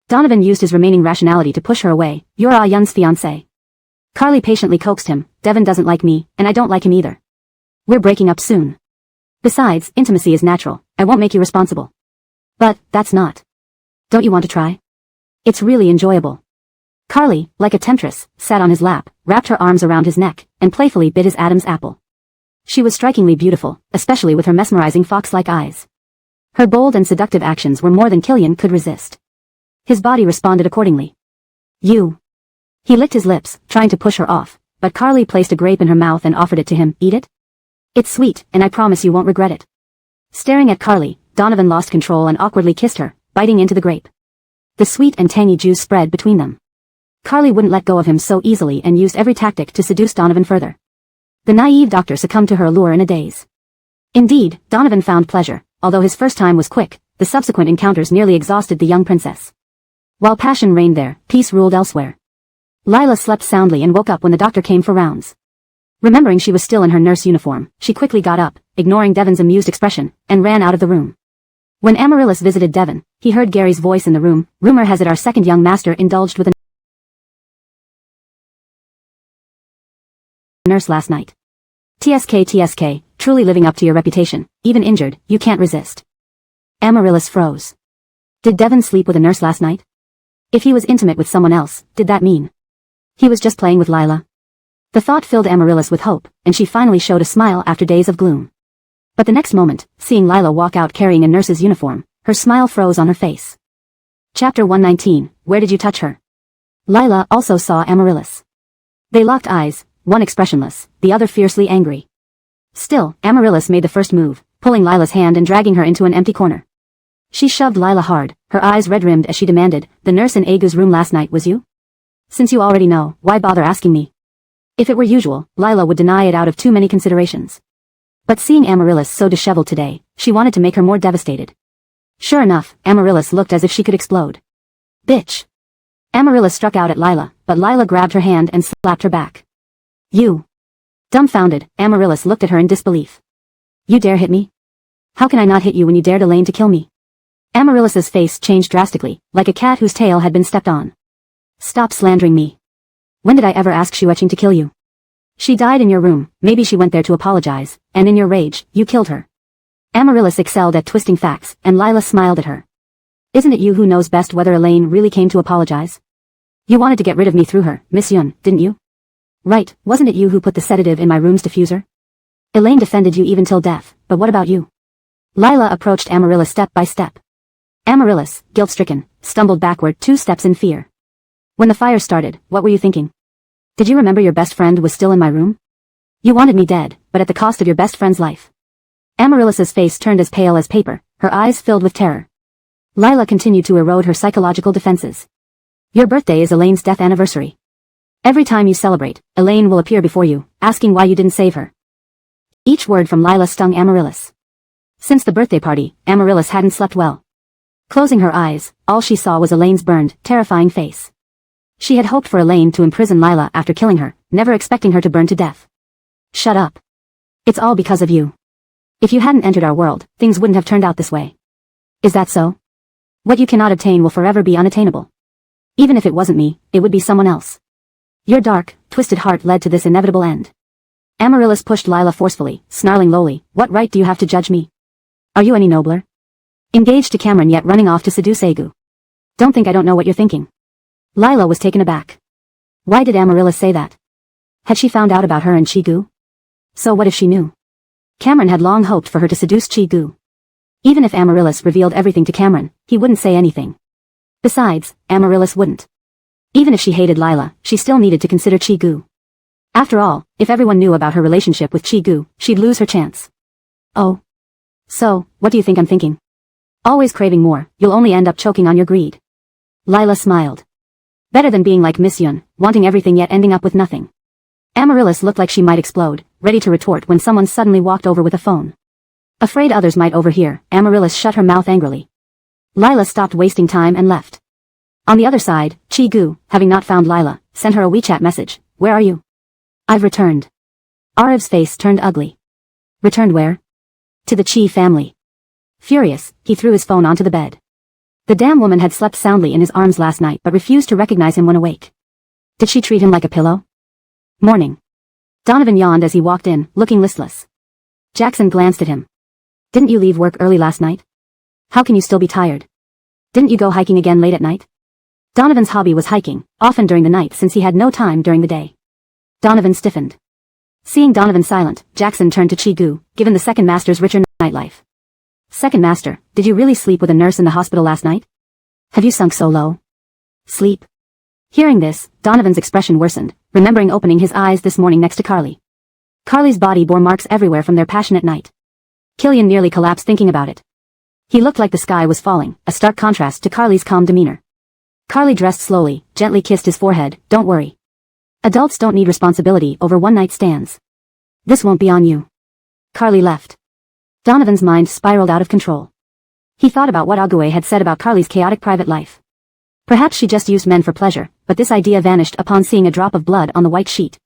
Donovan used his remaining rationality to push her away. You're Ah Yun's fiancé. Carly patiently coaxed him. Devon doesn't like me, and I don't like him either. We're breaking up soon. Besides, intimacy is natural. I won't make you responsible. But, that's not. Don't you want to try? It's really enjoyable. Carly, like a temptress, sat on his lap, wrapped her arms around his neck, and playfully bit his Adam's apple. She was strikingly beautiful, especially with her mesmerizing fox-like eyes. Her bold and seductive actions were more than Killian could resist. His body responded accordingly. You. He licked his lips, trying to push her off, but Carly placed a grape in her mouth and offered it to him. Eat it? It's sweet, and I promise you won't regret it. Staring at Carly, Donovan lost control and awkwardly kissed her, biting into the grape. The sweet and tangy juice spread between them. Carly wouldn't let go of him so easily and used every tactic to seduce Donovan further. The naive doctor succumbed to her allure in a daze. Indeed, Donovan found pleasure. Although his first time was quick, the subsequent encounters nearly exhausted the young princess. While passion reigned there, peace ruled elsewhere. Lila slept soundly and woke up when the doctor came for rounds. Remembering she was still in her nurse uniform, she quickly got up, ignoring Devon's amused expression, and ran out of the room. When Amaryllis visited Devon, he heard Gary's voice in the room. Rumor has it our second young master indulged with a nurse last night. TSK, truly living up to your reputation. Even injured, you can't resist. Amaryllis froze. Did Devon sleep with a nurse last night? If he was intimate with someone else, did that mean he was just playing with Lila? The thought filled Amaryllis with hope, and she finally showed a smile after days of gloom. But the next moment, seeing Lila walk out carrying a nurse's uniform, her smile froze on her face. Chapter 119, Where did you touch her? Lila also saw Amaryllis. They locked eyes, one expressionless, the other fiercely angry. Still, Amaryllis made the first move, pulling Lila's hand and dragging her into an empty corner. She shoved Lila hard, her eyes red-rimmed as she demanded, the nurse in Agu's room last night was you? Since you already know, why bother asking me? If it were usual, Lila would deny it out of too many considerations. But seeing Amaryllis so disheveled today, she wanted to make her more devastated. Sure enough, Amaryllis looked as if she could explode. Bitch! Amaryllis struck out at Lila, but Lila grabbed her hand and slapped her back. You! Dumbfounded, Amaryllis looked at her in disbelief. You dare hit me? How can I not hit you when you dared Elaine to kill me? Amaryllis's face changed drastically, like a cat whose tail had been stepped on. Stop slandering me. When did I ever ask Shueqing to kill you? She died in your room, maybe she went there to apologize, and in your rage, you killed her. Amaryllis excelled at twisting facts, and Lila smiled at her. Isn't it you who knows best whether Elaine really came to apologize? You wanted to get rid of me through her, Miss Yun, didn't you? Right, wasn't it you who put the sedative in my room's diffuser? Elaine defended you even till death, but what about you? Lila approached Amaryllis step by step. Amaryllis, guilt-stricken, stumbled backward 2 steps in fear. When the fire started, what were you thinking? Did you remember your best friend was still in my room? You wanted me dead, but at the cost of your best friend's life. Amaryllis's face turned as pale as paper, her eyes filled with terror. Lila continued to erode her psychological defenses. Your birthday is Elaine's death anniversary. Every time you celebrate, Elaine will appear before you, asking why you didn't save her. Each word from Lila stung Amaryllis. Since the birthday party, Amaryllis hadn't slept well. Closing her eyes, all she saw was Elaine's burned, terrifying face. She had hoped for Elaine to imprison Lila after killing her, never expecting her to burn to death. Shut up. It's all because of you. If you hadn't entered our world, things wouldn't have turned out this way. Is that so? What you cannot obtain will forever be unattainable. Even if it wasn't me, it would be someone else. Your dark, twisted heart led to this inevitable end. Amaryllis pushed Lila forcefully, snarling lowly, what right do you have to judge me? Are you any nobler? Engaged to Cameron yet running off to seduce Agu. Don't think I don't know what you're thinking. Lila was taken aback. Why did Amaryllis say that? Had she found out about her and Chi-Gu? So what if she knew? Cameron had long hoped for her to seduce Chi-Gu. Even if Amaryllis revealed everything to Cameron, he wouldn't say anything. Besides, Amaryllis wouldn't Even if she hated Lila, she still needed to consider Chi-gu. After all, if everyone knew about her relationship with Chi-gu, she'd lose her chance. Oh. So, what do you think I'm thinking? Always craving more, you'll only end up choking on your greed. Lila smiled. Better than being like Miss Yun, wanting everything yet ending up with nothing. Amaryllis looked like she might explode, ready to retort when someone suddenly walked over with a phone. Afraid others might overhear, Amaryllis shut her mouth angrily. Lila stopped wasting time and left. On the other side, Chi-gu, having not found Lila, sent her a WeChat message. Where are you? I've returned. Ariv's face turned ugly. Returned where? To the Chi family. Furious, he threw his phone onto the bed. The damn woman had slept soundly in his arms last night but refused to recognize him when awake. Did she treat him like a pillow? Morning. Donovan yawned as he walked in, looking listless. Jackson glanced at him. Didn't you leave work early last night? How can you still be tired? Didn't you go hiking again late at night? Donovan's hobby was hiking, often during the night since he had no time during the day. Donovan stiffened. Seeing Donovan silent, Jackson turned to Chi-gu, given the second master's richer nightlife. Second master, did you really sleep with a nurse in the hospital last night? Have you sunk so low? Sleep? Hearing this, Donovan's expression worsened, remembering opening his eyes this morning next to Carly. Carly's body bore marks everywhere from their passionate night. Killian nearly collapsed thinking about it. He looked like the sky was falling, a stark contrast to Carly's calm demeanor. Carly dressed slowly, gently kissed his forehead. Don't worry. Adults don't need responsibility over one-night stands. This won't be on you. Carly left. Donovan's mind spiraled out of control. He thought about what Ague had said about Carly's chaotic private life. Perhaps she just used men for pleasure, but this idea vanished upon seeing a drop of blood on the white sheet.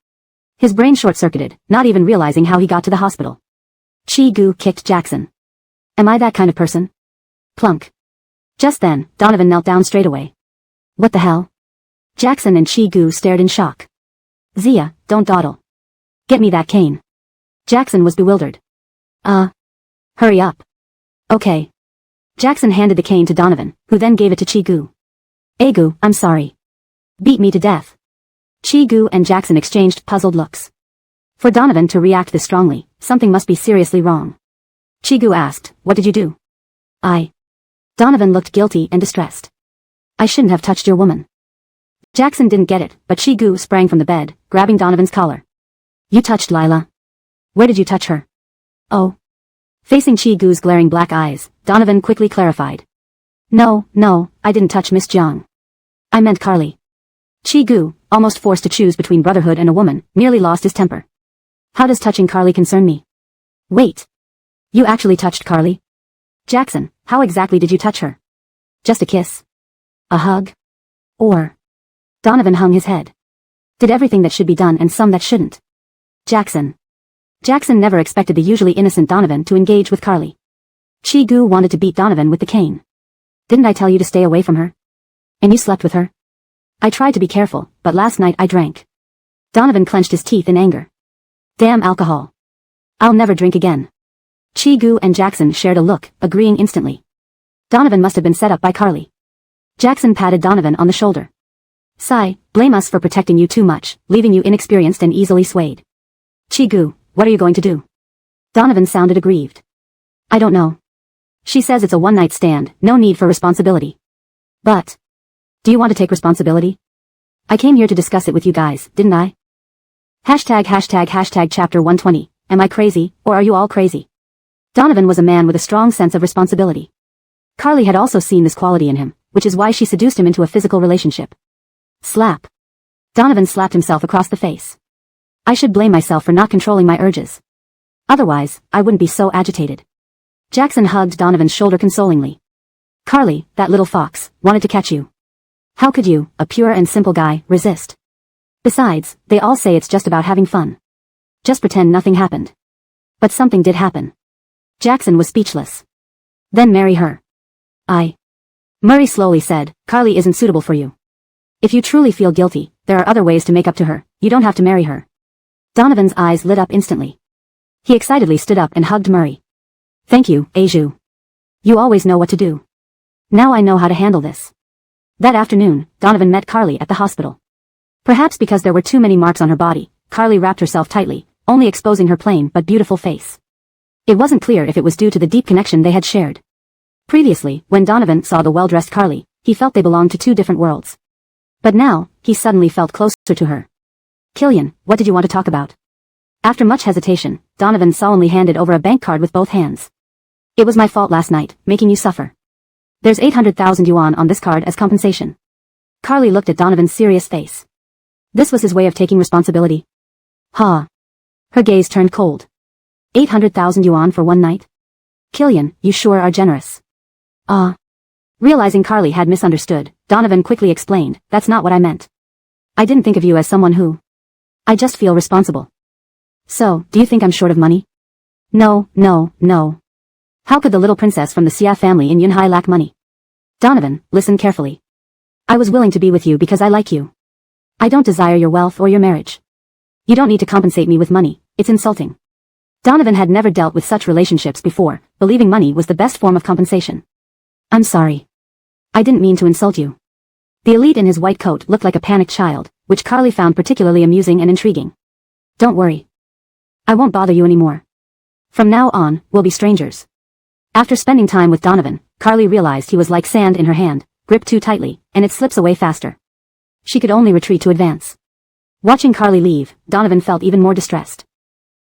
His brain short-circuited, not even realizing how he got to the hospital. Chi-gu kicked Jackson. Am I that kind of person? Plunk. Just then, Donovan knelt down straight away. What the hell? Jackson and Chi-gu stared in shock. Zia, don't dawdle. Get me that cane. Jackson was bewildered. Hurry up. Okay. Jackson handed the cane to Donovan, who then gave it to Chi-gu. Egu, I'm sorry. Beat me to death. Chi-gu and Jackson exchanged puzzled looks. For Donovan to react this strongly, something must be seriously wrong. Chi-gu asked, what did you do? Donovan looked guilty and distressed. I shouldn't have touched your woman. Jackson didn't get it, but Chi-gu sprang from the bed, grabbing Donovan's collar. You touched Lila. Where did you touch her? Oh. Facing Chi-gu's glaring black eyes, Donovan quickly clarified. No, I didn't touch Miss Jiang. I meant Carly. Chi-gu, almost forced to choose between brotherhood and a woman, nearly lost his temper. How does touching Carly concern me? Wait. You actually touched Carly? Jackson, how exactly did you touch her? Just a kiss? A hug? Or? Donovan hung his head. Did everything that should be done and some that shouldn't. Jackson. Jackson never expected the usually innocent Donovan to engage with Carly. Chi-gu wanted to beat Donovan with the cane. Didn't I tell you to stay away from her? And you slept with her? I tried to be careful, but last night I drank. Donovan clenched his teeth in anger. Damn alcohol. I'll never drink again. Chi-gu and Jackson shared a look, agreeing instantly. Donovan must have been set up by Carly. Jackson patted Donovan on the shoulder. Sigh, blame us for protecting you too much, leaving you inexperienced and easily swayed. Chi-gu, what are you going to do? Donovan sounded aggrieved. I don't know. She says it's a one-night stand, no need for responsibility. But, do you want to take responsibility? I came here to discuss it with you guys, didn't I? Hashtag chapter 120, am I crazy, or are you all crazy? Donovan was a man with a strong sense of responsibility. Carly had also seen this quality in him, which is why she seduced him into a physical relationship. Slap. Donovan slapped himself across the face. I should blame myself for not controlling my urges. Otherwise, I wouldn't be so agitated. Jackson hugged Donovan's shoulder consolingly. Carly, that little fox, wanted to catch you. How could you, a pure and simple guy, resist? Besides, they all say it's just about having fun. Just pretend nothing happened. But something did happen. Jackson was speechless. Then marry her. Murray slowly said, Carly isn't suitable for you. If you truly feel guilty, there are other ways to make up to her, you don't have to marry her. Donovan's eyes lit up instantly. He excitedly stood up and hugged Murray. Thank you, Eju. You always know what to do. Now I know how to handle this. That afternoon, Donovan met Carly at the hospital. Perhaps because there were too many marks on her body, Carly wrapped herself tightly, only exposing her plain but beautiful face. It wasn't clear if it was due to the deep connection they had shared. Previously, when Donovan saw the well-dressed Carly, he felt they belonged to two different worlds. But now, he suddenly felt closer to her. Killian, what did you want to talk about? After much hesitation, Donovan solemnly handed over a bank card with both hands. It was my fault last night, making you suffer. There's 800,000 yuan on this card as compensation. Carly looked at Donovan's serious face. This was his way of taking responsibility. Ha. Her gaze turned cold. 800,000 yuan for one night? Killian, you sure are generous. Realizing Carly had misunderstood, Donovan quickly explained, that's not what I meant. I didn't think of you as someone who... I just feel responsible. So, do you think I'm short of money? No. How could the little princess from the Xia family in Yunhai lack money? Donovan, listen carefully. I was willing to be with you because I like you. I don't desire your wealth or your marriage. You don't need to compensate me with money, it's insulting. Donovan had never dealt with such relationships before, believing money was the best form of compensation. I'm sorry. I didn't mean to insult you. The elite in his white coat looked like a panicked child, which Carly found particularly amusing and intriguing. Don't worry. I won't bother you anymore. From now on, we'll be strangers. After spending time with Donovan, Carly realized he was like sand in her hand, gripped too tightly, and it slips away faster. She could only retreat to advance. Watching Carly leave, Donovan felt even more distressed.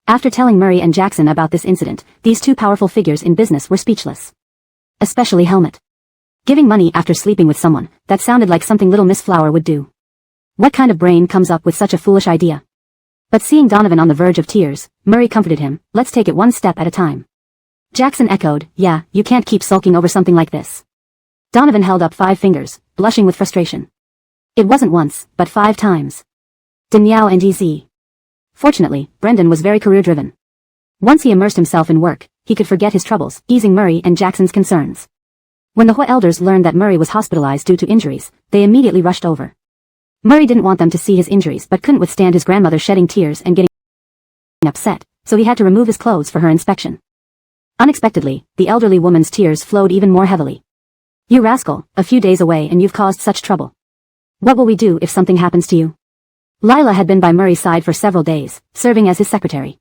After telling Murray and Jackson about this incident, these two powerful figures in business were speechless. Especially Helmut. Giving money after sleeping with someone, that sounded like something little Miss Flower would do. What kind of brain comes up with such a foolish idea? But seeing Donovan on the verge of tears, Murray comforted him, let's take it one step at a time. Jackson echoed, yeah, you can't keep sulking over something like this. Donovan held up 5 fingers, blushing with frustration. It wasn't once, but 5 times. Danielle and EZ. Fortunately, Brendan was very career-driven. Once he immersed himself in work, he could forget his troubles, easing Murray and Jackson's concerns. When the He elders learned that Murray was hospitalized due to injuries, they immediately rushed over. Murray didn't want them to see his injuries but couldn't withstand his grandmother shedding tears and getting upset, so he had to remove his clothes for her inspection. Unexpectedly, the elderly woman's tears flowed even more heavily. You rascal, a few days away and you've caused such trouble. What will we do if something happens to you? Lila had been by Murray's side for several days, serving as his secretary.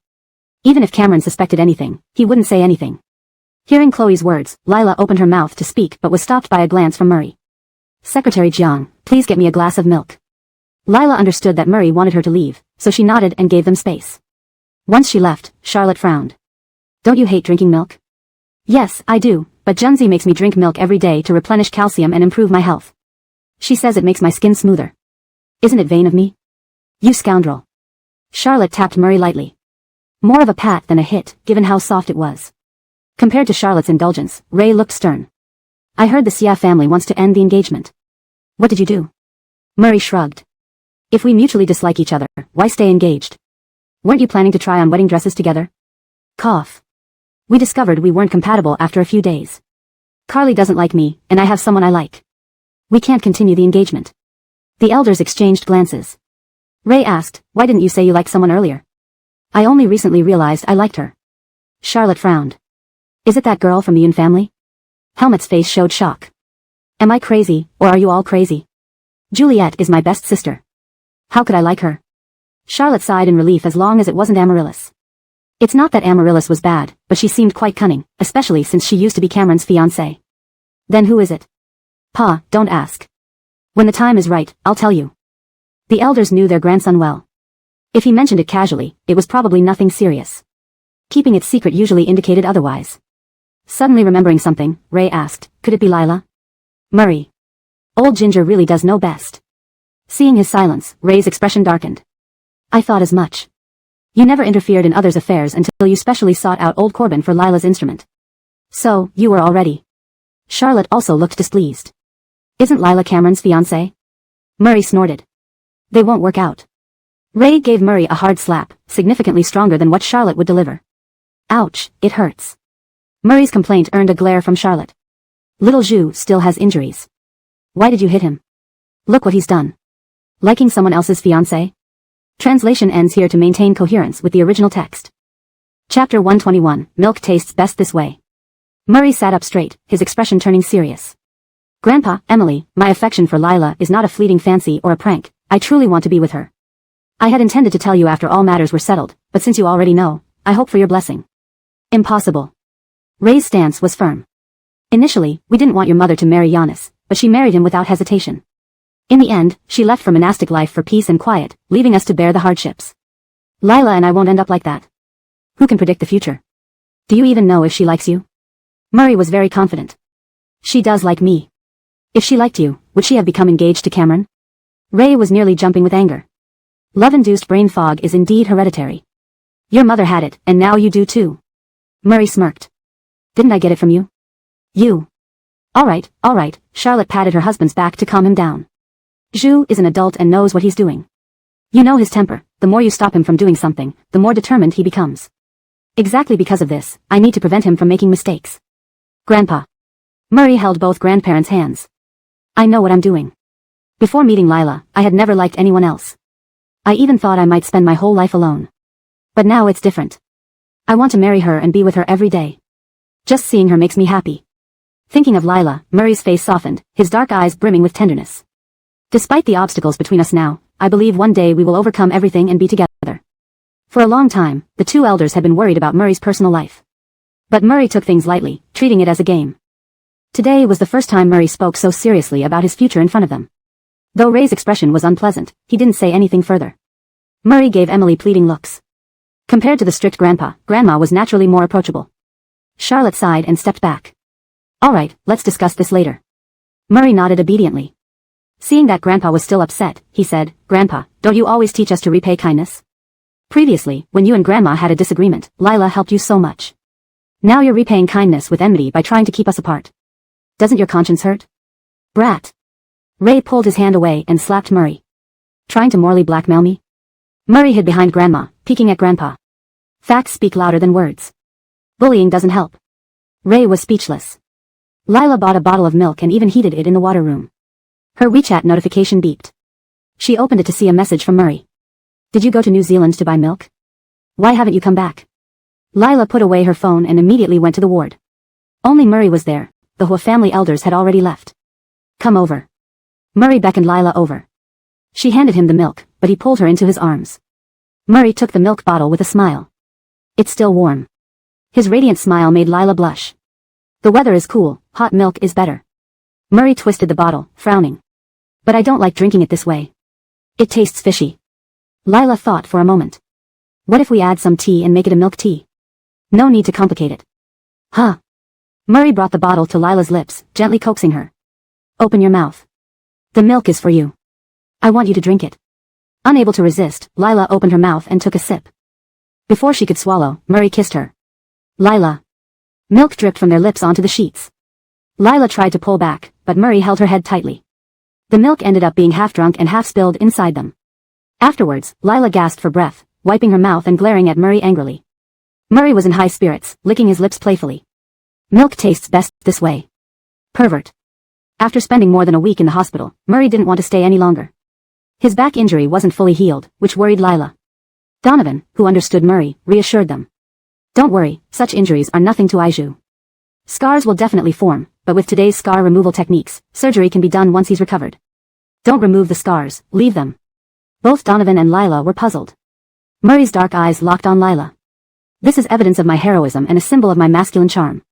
Even if Cameron suspected anything, he wouldn't say anything. Hearing Chloe's words, Lila opened her mouth to speak but was stopped by a glance from Murray. Secretary Jiang, please get me a glass of milk. Lila understood that Murray wanted her to leave, so she nodded and gave them space. Once she left, Charlotte frowned. Don't you hate drinking milk? Yes, I do, but Junzi makes me drink milk every day to replenish calcium and improve my health. She says it makes my skin smoother. Isn't it vain of me? You scoundrel. Charlotte tapped Murray lightly. More of a pat than a hit, given how soft it was. Compared to Charlotte's indulgence, Ray looked stern. I heard the Xia family wants to end the engagement. What did you do? Murray shrugged. If we mutually dislike each other, why stay engaged? Weren't you planning to try on wedding dresses together? Cough. We discovered we weren't compatible after a few days. Carly doesn't like me, and I have someone I like. We can't continue the engagement. The elders exchanged glances. Ray asked, why didn't you say you liked someone earlier? I only recently realized I liked her. Charlotte frowned. Is it that girl from the Yun family? Helmut's face showed shock. Am I crazy, or are you all crazy? Juliet is my best sister. How could I like her? Charlotte sighed in relief as long as it wasn't Amaryllis. It's not that Amaryllis was bad, but she seemed quite cunning, especially since she used to be Cameron's fiancée. Then who is it? Pa, don't ask. When the time is right, I'll tell you. The elders knew their grandson well. If he mentioned it casually, it was probably nothing serious. Keeping it secret usually indicated otherwise. Suddenly remembering something, Ray asked, could it be Lila? Murray. Old Ginger really does know best. Seeing his silence, Ray's expression darkened. I thought as much. You never interfered in others' affairs until you specially sought out old Corbin for Lila's instrument. So, you were already. Charlotte also looked displeased. Isn't Lila Cameron's fiancée? Murray snorted. They won't work out. Ray gave Murray a hard slap, significantly stronger than what Charlotte would deliver. Ouch, it hurts. Murray's complaint earned a glare from Charlotte. Little Zhu still has injuries. Why did you hit him? Look what he's done. Liking someone else's fiancé? Translation ends here to maintain coherence with the original text. Chapter 121, Milk tastes best this way. Murray sat up straight, his expression turning serious. Grandpa, Emily, my affection for Lila is not a fleeting fancy or a prank, I truly want to be with her. I had intended to tell you after all matters were settled, but since you already know, I hope for your blessing. Impossible. Ray's stance was firm. Initially, we didn't want your mother to marry Giannis, but she married him without hesitation. In the end, she left for monastic life for peace and quiet, leaving us to bear the hardships. Lila and I won't end up like that. Who can predict the future? Do you even know if she likes you? Murray was very confident. She does like me. If she liked you, would she have become engaged to Cameron? Ray was nearly jumping with anger. Love-induced brain fog is indeed hereditary. Your mother had it, and now you do too. Murray smirked. Didn't I get it from you? You. All right, Charlotte patted her husband's back to calm him down. Zhu is an adult and knows what he's doing. You know his temper, the more you stop him from doing something, the more determined he becomes. Exactly because of this, I need to prevent him from making mistakes. Grandpa. Murray held both grandparents' hands. I know what I'm doing. Before meeting Lila, I had never liked anyone else. I even thought I might spend my whole life alone. But now it's different. I want to marry her and be with her every day. Just seeing her makes me happy. Thinking of Lila, Murray's face softened, his dark eyes brimming with tenderness. Despite the obstacles between us now, I believe one day we will overcome everything and be together. For a long time, the two elders had been worried about Murray's personal life. But Murray took things lightly, treating it as a game. Today was the first time Murray spoke so seriously about his future in front of them. Though Ray's expression was unpleasant, he didn't say anything further. Murray gave Emily pleading looks. Compared to the strict Grandma was naturally more approachable. Charlotte sighed and stepped back. All right, let's discuss this later. Murray nodded obediently. Seeing that Grandpa was still upset, he said, Grandpa, don't you always teach us to repay kindness? Previously, when you and Grandma had a disagreement, Lila helped you so much. Now you're repaying kindness with enmity by trying to keep us apart. Doesn't your conscience hurt? Brat. Ray pulled his hand away and slapped Murray. Trying to morally blackmail me? Murray hid behind Grandma, peeking at Grandpa. Facts speak louder than words. Bullying doesn't help. Ray was speechless. Lila bought a bottle of milk and even heated it in the water room. Her WeChat notification beeped. She opened it to see a message from Murray. Did you go to New Zealand to buy milk? Why haven't you come back? Lila put away her phone and immediately went to the ward. Only Murray was there. The He family elders had already left. Come over. Murray beckoned Lila over. She handed him the milk, but he pulled her into his arms. Murray took the milk bottle with a smile. It's still warm. His radiant smile made Lila blush. The weather is cool, hot milk is better. Murray twisted the bottle, frowning. But I don't like drinking it this way. It tastes fishy. Lila thought for a moment. What if we add some tea and make it a milk tea? No need to complicate it. Huh. Murray brought the bottle to Lila's lips, gently coaxing her. Open your mouth. The milk is for you. I want you to drink it. Unable to resist, Lila opened her mouth and took a sip. Before she could swallow, Murray kissed her. Lila. Milk dripped from their lips onto the sheets. Lila tried to pull back, but Murray held her head tightly. The milk ended up being half drunk and half spilled inside them. Afterwards, Lila gasped for breath, wiping her mouth and glaring at Murray angrily. Murray was in high spirits, licking his lips playfully. Milk tastes best this way. Pervert. After spending more than a week in the hospital, Murray didn't want to stay any longer. His back injury wasn't fully healed, which worried Lila. Donovan, who understood Murray, reassured them. Don't worry, such injuries are nothing to Aiju. Scars will definitely form, but with today's scar removal techniques, surgery can be done once he's recovered. Don't remove the scars, leave them. Both Donovan and Lila were puzzled. Murray's dark eyes locked on Lila. This is evidence of my heroism and a symbol of my masculine charm.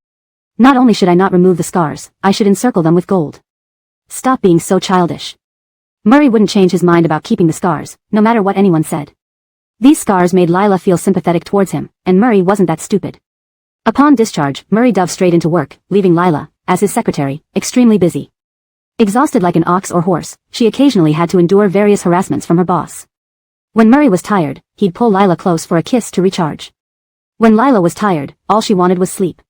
Not only should I not remove the scars, I should encircle them with gold. Stop being so childish. Murray wouldn't change his mind about keeping the scars, no matter what anyone said. These scars made Lila feel sympathetic towards him, and Murray wasn't that stupid. Upon discharge, Murray dove straight into work, leaving Lila, as his secretary, extremely busy. Exhausted like an ox or horse, she occasionally had to endure various harassments from her boss. When Murray was tired, he'd pull Lila close for a kiss to recharge. When Lila was tired, all she wanted was sleep.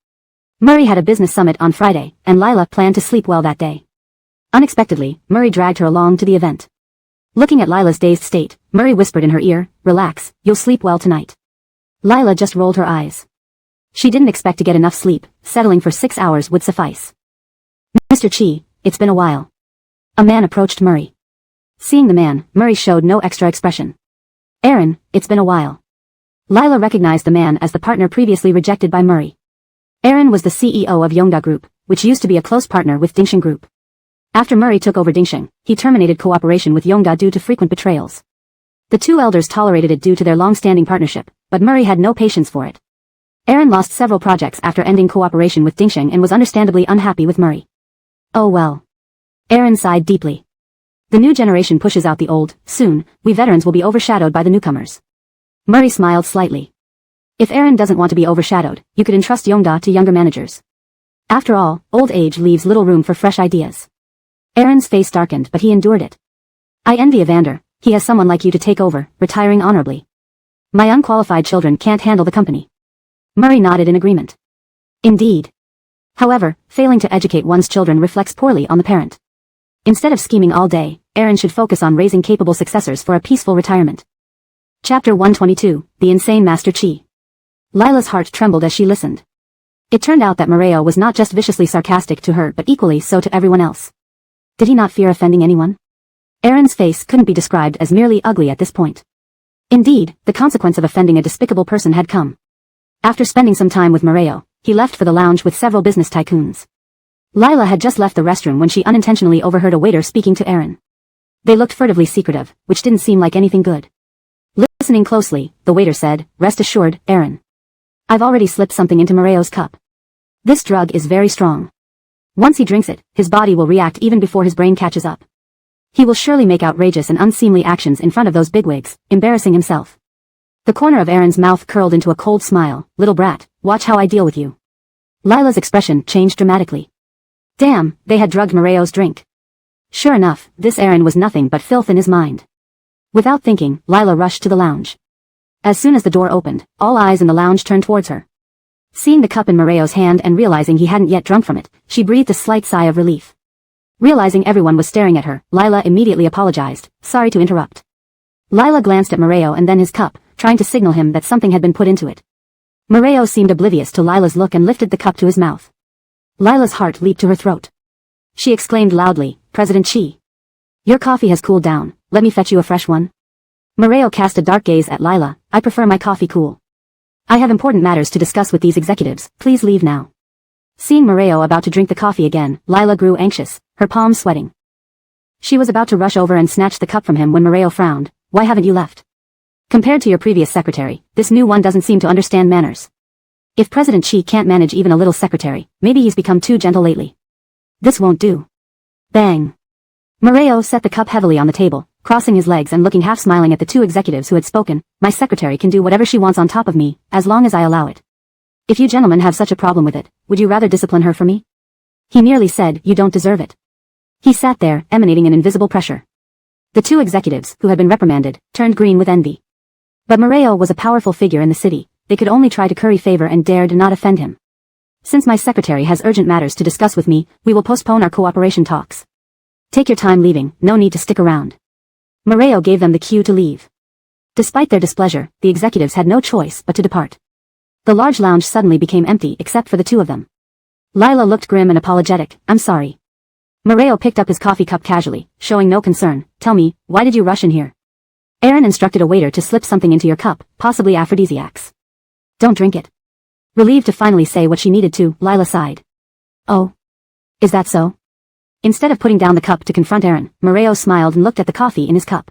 Murray had a business summit on Friday, and Lila planned to sleep well that day. Unexpectedly, Murray dragged her along to the event. Looking at Lila's dazed state, Murray whispered in her ear, "Relax, you'll sleep well tonight." Lila just rolled her eyes. She didn't expect to get enough sleep, settling for 6 hours would suffice. "Mr. Chi, it's been a while." A man approached Murray. Seeing the man, Murray showed no extra expression. "Aaron, it's been a while." Lila recognized the man as the partner previously rejected by Murray. Aaron was the CEO of Yongda Group, which used to be a close partner with Dingsheng Group. After Murray took over Dingsheng, he terminated cooperation with Yongda due to frequent betrayals. The two elders tolerated it due to their long-standing partnership, but Murray had no patience for it. Aaron lost several projects after ending cooperation with Dingsheng and was understandably unhappy with Murray. Oh well. Aaron sighed deeply. The new generation pushes out the old. Soon, we veterans will be overshadowed by the newcomers. Murray smiled slightly. If Aaron doesn't want to be overshadowed, you could entrust Yongda to younger managers. After all, old age leaves little room for fresh ideas. Aaron's face darkened, but he endured it. I envy Evander. He has someone like you to take over, retiring honorably. My unqualified children can't handle the company. Murray nodded in agreement. Indeed. However, failing to educate one's children reflects poorly on the parent. Instead of scheming all day, Aaron should focus on raising capable successors for a peaceful retirement. Chapter 122, The Insane Master Chi. Lila's heart trembled as she listened. It turned out that Moreo was not just viciously sarcastic to her but equally so to everyone else. Did he not fear offending anyone? Aaron's face couldn't be described as merely ugly at this point. Indeed, the consequence of offending a despicable person had come. After spending some time with Moreo, he left for the lounge with several business tycoons. Lila had just left the restroom when she unintentionally overheard a waiter speaking to Aaron. They looked furtively secretive, which didn't seem like anything good. Listening closely, the waiter said, "Rest assured, Aaron. I've already slipped something into Moreo's cup. This drug is very strong. Once he drinks it, his body will react even before his brain catches up. He will surely make outrageous and unseemly actions in front of those bigwigs, embarrassing himself." The corner of Aaron's mouth curled into a cold smile. "Little brat, watch how I deal with you." Lila's expression changed dramatically. Damn, they had drugged Moreo's drink. Sure enough, this Aaron was nothing but filth in his mind. Without thinking, Lila rushed to the lounge. As soon as the door opened, all eyes in the lounge turned towards her. Seeing the cup in Moreo's hand and realizing he hadn't yet drunk from it, she breathed a slight sigh of relief. Realizing everyone was staring at her, Lila immediately apologized. "Sorry to interrupt." Lila glanced at Moreo and then his cup, trying to signal him that something had been put into it. Moreo seemed oblivious to Lila's look and lifted the cup to his mouth. Lila's heart leaped to her throat. She exclaimed loudly, "President Chi. Your coffee has cooled down, let me fetch you a fresh one." Moreo cast a dark gaze at Lila. "I prefer my coffee cool. I have important matters to discuss with these executives, please leave now." Seeing Moreo about to drink the coffee again, Lila grew anxious, her palms sweating. She was about to rush over and snatch the cup from him when Moreo frowned. "Why haven't you left? Compared to your previous secretary, this new one doesn't seem to understand manners. If President Chi can't manage even a little secretary, maybe he's become too gentle lately. This won't do." Bang. Moreo set the cup heavily on the table, crossing his legs and looking half smiling at the two executives who had spoken. "My secretary can do whatever she wants on top of me, as long as I allow it. If you gentlemen have such a problem with it, would you rather discipline her for me?" He nearly said, "You don't deserve it." He sat there, emanating an invisible pressure. The two executives, who had been reprimanded, turned green with envy. But Moreo was a powerful figure in the city. They could only try to curry favor and dared not offend him. "Since my secretary has urgent matters to discuss with me, we will postpone our cooperation talks. Take your time leaving, no need to stick around." Moreo gave them the cue to leave. Despite their displeasure, the executives had no choice but to depart. The large lounge suddenly became empty except for the two of them. Lila looked grim and apologetic. "I'm sorry." Moreo picked up his coffee cup casually, showing no concern. "Tell me, why did you rush in here?" Aaron instructed a waiter to slip something into your cup, possibly aphrodisiacs. "Don't drink it." Relieved to finally say what she needed to, Lila sighed. "Oh. Is that so?" Instead of putting down the cup to confront Aaron, Moreo smiled and looked at the coffee in his cup.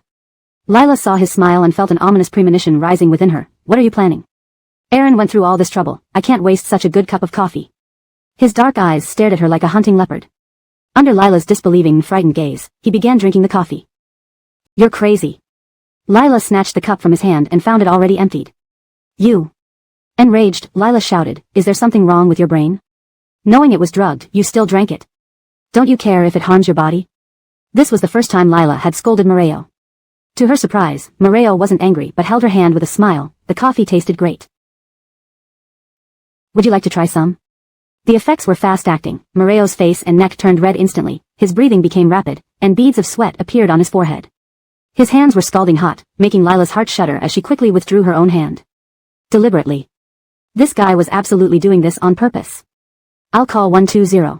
Lila saw his smile and felt an ominous premonition rising within her. "What are you planning?" "Aaron went through all this trouble. I can't waste such a good cup of coffee." His dark eyes stared at her like a hunting leopard. Under Lila's disbelieving, frightened gaze, he began drinking the coffee. "You're crazy." Lila snatched the cup from his hand and found it already emptied. "You." Enraged, Lila shouted, "Is there something wrong with your brain? Knowing it was drugged, you still drank it. Don't you care if it harms your body?" This was the first time Lila had scolded Moreo. To her surprise, Moreo wasn't angry but held her hand with a smile. The coffee tasted great. "Would you like to try some?" The effects were fast-acting. Moreo's face and neck turned red instantly, his breathing became rapid, and beads of sweat appeared on his forehead. His hands were scalding hot, making Lila's heart shudder as she quickly withdrew her own hand. Deliberately. This guy was absolutely doing this on purpose. "I'll call 120.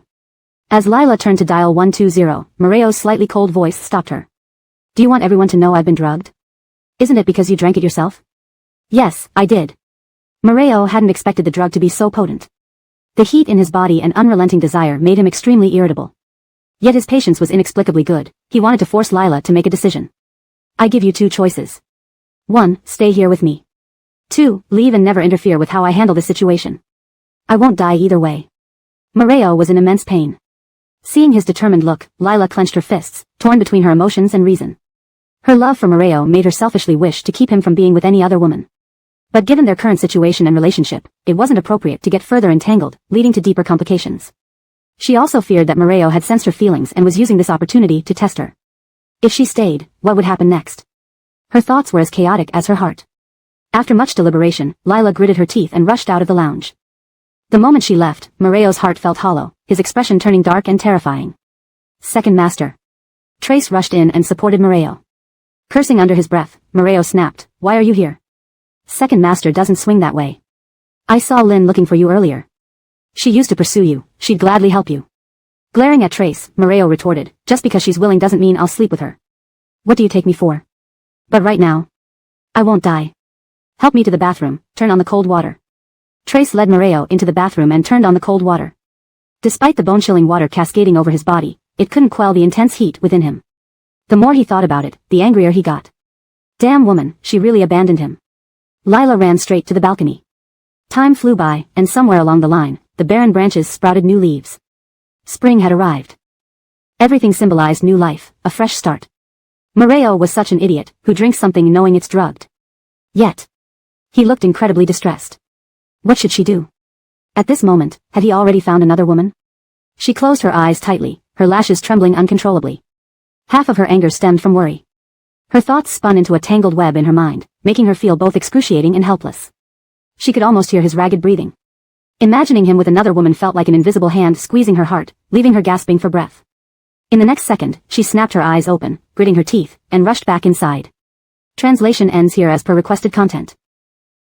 As Lila turned to dial 120, Moreo's slightly cold voice stopped her. "Do you want everyone to know I've been drugged? Isn't it because you drank it yourself?" "Yes, I did." Moreo hadn't expected the drug to be so potent. The heat in his body and unrelenting desire made him extremely irritable. Yet his patience was inexplicably good. He wanted to force Lila to make a decision. "I give you two choices. 1. Stay here with me. 2. Leave and never interfere with how I handle this situation. I won't die either way." Moreo was in immense pain. Seeing his determined look, Lila clenched her fists, torn between her emotions and reason. Her love for Moreo made her selfishly wish to keep him from being with any other woman. But given their current situation and relationship, it wasn't appropriate to get further entangled, leading to deeper complications. She also feared that Moreo had sensed her feelings and was using this opportunity to test her. If she stayed, what would happen next? Her thoughts were as chaotic as her heart. After much deliberation, Lila gritted her teeth and rushed out of the lounge. The moment she left, Moreo's heart felt hollow, his expression turning dark and terrifying. Second master. Trace rushed in and supported Moreo. Cursing under his breath, Moreo snapped, "Why are you here? Second master doesn't swing that way. I saw Lynn looking for you earlier. She used to pursue you, she'd gladly help you." Glaring at Trace, Moreo retorted, "Just because she's willing doesn't mean I'll sleep with her. What do you take me for? But right now, I won't die. Help me to the bathroom, turn on the cold water." Trace led Moreo into the bathroom and turned on the cold water. Despite the bone-chilling water cascading over his body, it couldn't quell the intense heat within him. The more he thought about it, the angrier he got. Damn woman, she really abandoned him. Lila ran straight to the balcony. Time flew by, and somewhere along the line, the barren branches sprouted new leaves. Spring had arrived. Everything symbolized new life, a fresh start. Moreo was such an idiot, who drinks something knowing it's drugged. Yet, he looked incredibly distressed. What should she do? At this moment, had he already found another woman? She closed her eyes tightly, her lashes trembling uncontrollably. Half of her anger stemmed from worry. Her thoughts spun into a tangled web in her mind, making her feel both excruciating and helpless. She could almost hear his ragged breathing. Imagining him with another woman felt like an invisible hand squeezing her heart, leaving her gasping for breath. In the next second, she snapped her eyes open, gritting her teeth, and rushed back inside. Translation ends here as per requested content.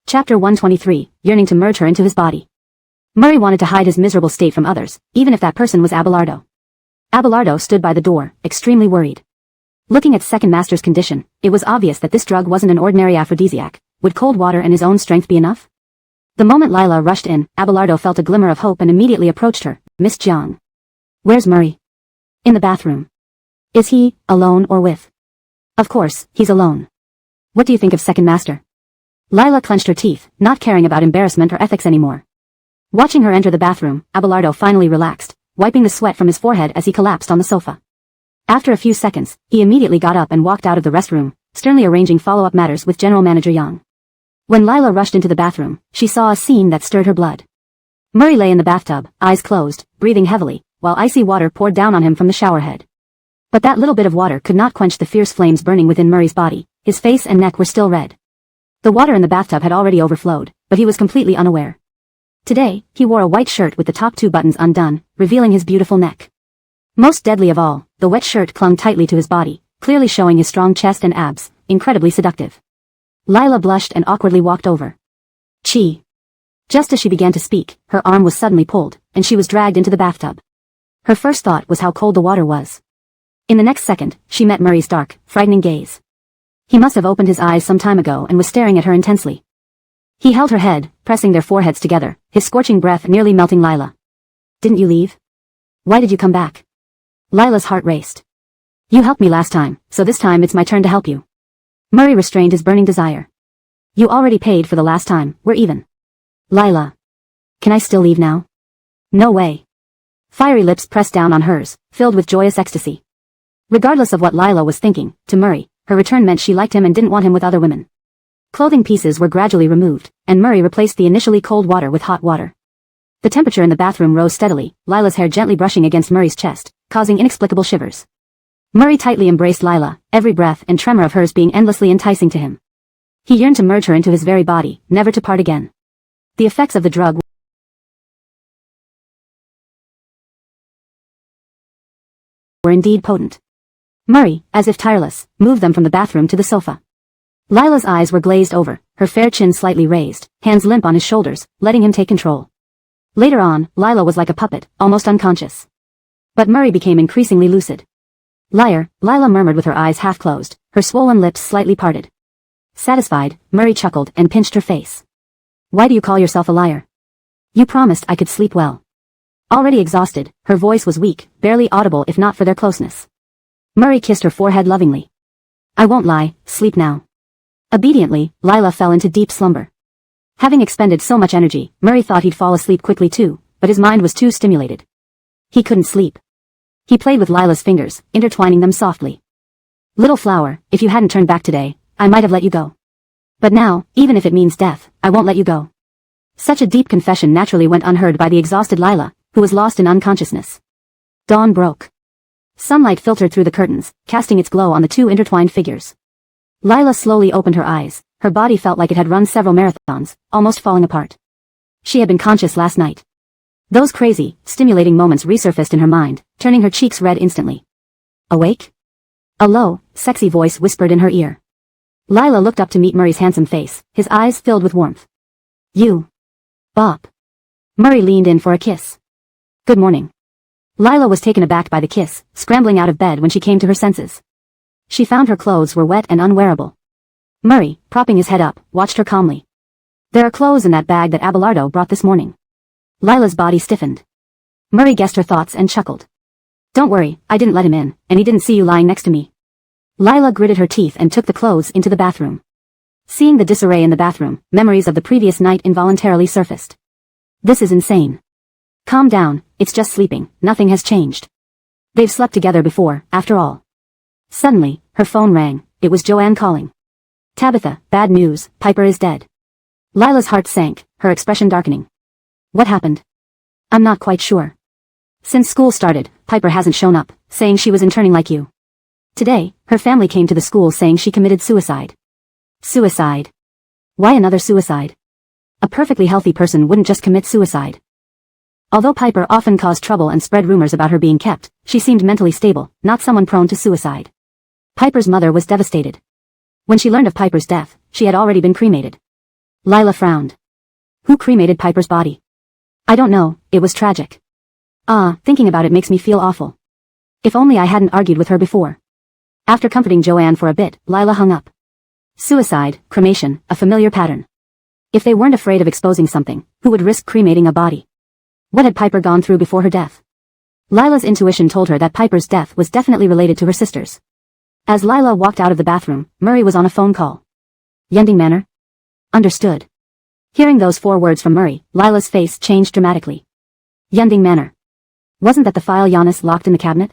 Chapter 123, yearning to merge her into his body. Murray wanted to hide his miserable state from others, even if that person was Abelardo. Abelardo stood by the door, extremely worried. Looking at Second Master's condition, it was obvious that this drug wasn't an ordinary aphrodisiac. Would cold water and his own strength be enough? The moment Lila rushed in, Abelardo felt a glimmer of hope and immediately approached her. "Miss Jiang. Where's Murray?" "In the bathroom." "Is he, alone or with?" "Of course, he's alone." "What do you think of Second Master?" Lila clenched her teeth, not caring about embarrassment or ethics anymore. Watching her enter the bathroom, Abelardo finally relaxed, wiping the sweat from his forehead as he collapsed on the sofa. After a few seconds, he immediately got up and walked out of the restroom, sternly arranging follow-up matters with General Manager Yang. When Lila rushed into the bathroom, she saw a scene that stirred her blood. Murray lay in the bathtub, eyes closed, breathing heavily, while icy water poured down on him from the shower head. But that little bit of water could not quench the fierce flames burning within Murray's body. His face and neck were still red. The water in the bathtub had already overflowed, but he was completely unaware. Today, he wore a white shirt with the top two buttons undone, revealing his beautiful neck. Most deadly of all, the wet shirt clung tightly to his body, clearly showing his strong chest and abs, incredibly seductive. Lila blushed and awkwardly walked over. "Chi." Just as she began to speak, her arm was suddenly pulled, and she was dragged into the bathtub. Her first thought was how cold the water was. In the next second, she met Murray's dark, frightening gaze. He must have opened his eyes some time ago and was staring at her intensely. He held her head, pressing their foreheads together, his scorching breath nearly melting Lila. "Didn't you leave? Why did you come back?" Lila's heart raced. "You helped me last time, so this time it's my turn to help you." Murray restrained his burning desire. "You already paid for the last time, we're even." "Lila. Can I still leave now?" "No way." Fiery lips pressed down on hers, filled with joyous ecstasy. Regardless of what Lila was thinking, to Murray, her return meant she liked him and didn't want him with other women. Clothing pieces were gradually removed, and Murray replaced the initially cold water with hot water. The temperature in the bathroom rose steadily, Lila's hair gently brushing against Murray's chest, causing inexplicable shivers. Murray tightly embraced Lila, every breath and tremor of hers being endlessly enticing to him. He yearned to merge her into his very body, never to part again. The effects of the drug were indeed potent. Murray, as if tireless, moved them from the bathroom to the sofa. Lila's eyes were glazed over, her fair chin slightly raised, hands limp on his shoulders, letting him take control. Later on, Lila was like a puppet, almost unconscious. But Murray became increasingly lucid. "Liar," Lila murmured with her eyes half closed, her swollen lips slightly parted. Satisfied, Murray chuckled and pinched her face. "Why do you call yourself a liar? You promised I could sleep well." Already exhausted, her voice was weak, barely audible if not for their closeness. Murray kissed her forehead lovingly. "I won't lie, sleep now." Obediently, Lila fell into deep slumber. Having expended so much energy, Murray thought he'd fall asleep quickly too, but his mind was too stimulated. He couldn't sleep. He played with Lila's fingers, intertwining them softly. Little flower, if you hadn't turned back today, I might have let you go. But now, even if it means death, I won't let you go. Such a deep confession naturally went unheard by the exhausted Lila, who was lost in unconsciousness. Dawn broke. Sunlight filtered through the curtains, casting its glow on the two intertwined figures. Lila slowly opened her eyes. Her body felt like it had run several marathons, almost falling apart. She had been conscious last night. Those crazy, stimulating moments resurfaced in her mind, turning her cheeks red instantly. Awake? A low, sexy voice whispered in her ear. Lila looked up to meet Murray's handsome face, his eyes filled with warmth. You. Bop. Murray leaned in for a kiss. Good morning. Lila was taken aback by the kiss, scrambling out of bed when she came to her senses. She found her clothes were wet and unwearable. Murray, propping his head up, watched her calmly. There are clothes in that bag that Abelardo brought this morning. Lila's body stiffened. Murray guessed her thoughts and chuckled. Don't worry, I didn't let him in, and he didn't see you lying next to me. Lila gritted her teeth and took the clothes into the bathroom. Seeing the disarray in the bathroom, memories of the previous night involuntarily surfaced. This is insane. Calm down, it's just sleeping, nothing has changed. They've slept together before, after all. Suddenly, her phone rang. It was Joanne calling. Tabitha, bad news, Piper is dead. Lila's heart sank, her expression darkening. What happened? I'm not quite sure. Since school started, Piper hasn't shown up, saying she was interning like you. Today, her family came to the school saying she committed suicide. Suicide? Why another suicide? A perfectly healthy person wouldn't just commit suicide. Although Piper often caused trouble and spread rumors about her being kept, she seemed mentally stable, not someone prone to suicide. Piper's mother was devastated. When she learned of Piper's death, she had already been cremated. Lila frowned. Who cremated Piper's body? I don't know, it was tragic. Thinking about it makes me feel awful. If only I hadn't argued with her before. After comforting Joanne for a bit, Lila hung up. Suicide, cremation, a familiar pattern. If they weren't afraid of exposing something, who would risk cremating a body? What had Piper gone through before her death? Lila's intuition told her that Piper's death was definitely related to her sister's. As Lila walked out of the bathroom, Murray was on a phone call. Yending Manor? Understood. Hearing those 4 words from Murray, Lila's face changed dramatically. Yending Manor. Wasn't that the file Giannis locked in the cabinet?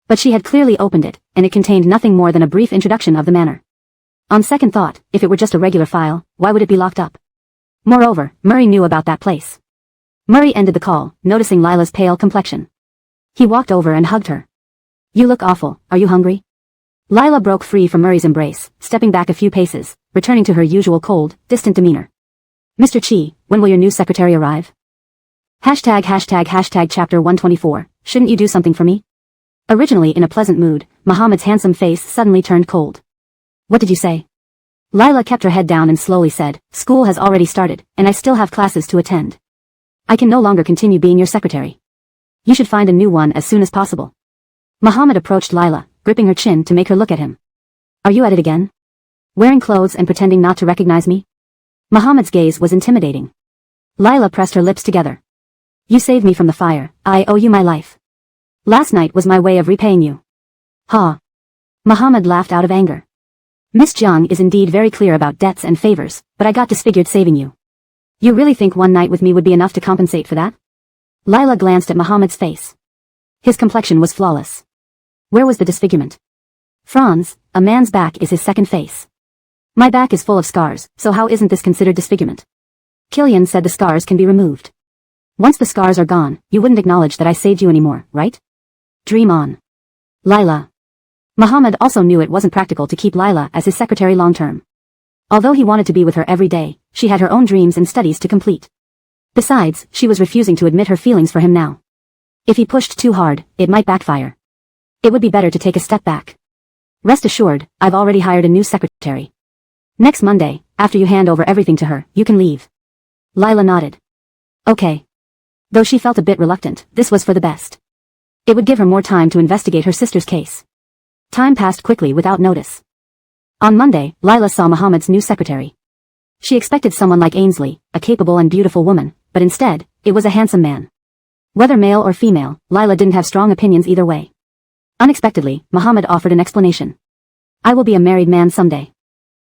But she had clearly opened it, and it contained nothing more than a brief introduction of the manor. On second thought, if it were just a regular file, why would it be locked up? Moreover, Murray knew about that place. Murray ended the call, noticing Lila's pale complexion. He walked over and hugged her. You look awful, are you hungry? Lila broke free from Murray's embrace, stepping back a few paces, returning to her usual cold, distant demeanor. Mr. Chi, when will your new secretary arrive? Hashtag chapter 124, shouldn't you do something for me? Originally in a pleasant mood, Muhammad's handsome face suddenly turned cold. What did you say? Lila kept her head down and slowly said, school has already started, and I still have classes to attend. I can no longer continue being your secretary. You should find a new one as soon as possible. Muhammad approached Lila, gripping her chin to make her look at him. Are you at it again? Wearing clothes and pretending not to recognize me? Muhammad's gaze was intimidating. Lila pressed her lips together. You saved me from the fire, I owe you my life. Last night was my way of repaying you. Ha. Muhammad laughed out of anger. Miss Jiang is indeed very clear about debts and favors, but I got disfigured saving you. You really think one night with me would be enough to compensate for that? Lila glanced at Muhammad's face. His complexion was flawless. Where was the disfigurement? Franz, a man's back is his second face. My back is full of scars, so how isn't this considered disfigurement? Killian said the scars can be removed. Once the scars are gone, you wouldn't acknowledge that I saved you anymore, right? Dream on. Lila. Muhammad also knew it wasn't practical to keep Lila as his secretary long-term. Although he wanted to be with her every day, she had her own dreams and studies to complete. Besides, she was refusing to admit her feelings for him now. If he pushed too hard, it might backfire. It would be better to take a step back. Rest assured, I've already hired a new secretary. Next Monday, after you hand over everything to her, you can leave. Lila nodded. Okay. Though she felt a bit reluctant, this was for the best. It would give her more time to investigate her sister's case. Time passed quickly without notice. On Monday, Lila saw Muhammad's new secretary. She expected someone like Ainsley, a capable and beautiful woman, but instead, it was a handsome man. Whether male or female, Lila didn't have strong opinions either way. Unexpectedly, Muhammad offered an explanation. I will be a married man someday.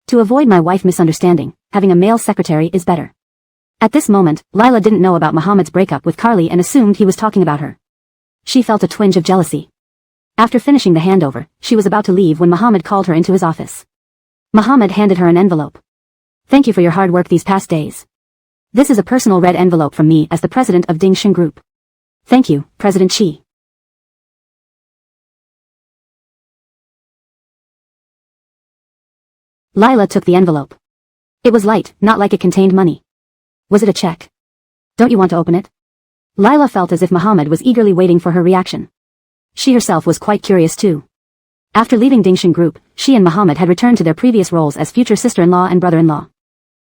To avoid my wife misunderstanding, having a male secretary is better. At this moment, Lila didn't know about Muhammad's breakup with Carly and assumed he was talking about her. She felt a twinge of jealousy. After finishing the handover, she was about to leave when Muhammad called her into his office. Muhammad handed her an envelope. Thank you for your hard work these past days. This is a personal red envelope from me as the president of Dingxin Group. Thank you, President He. Lila took the envelope. It was light, not like it contained money. Was it a check? Don't you want to open it? Lila felt as if Muhammad was eagerly waiting for her reaction. She herself was quite curious too. After leaving Dingxin Group, she and Muhammad had returned to their previous roles as future sister-in-law and brother-in-law.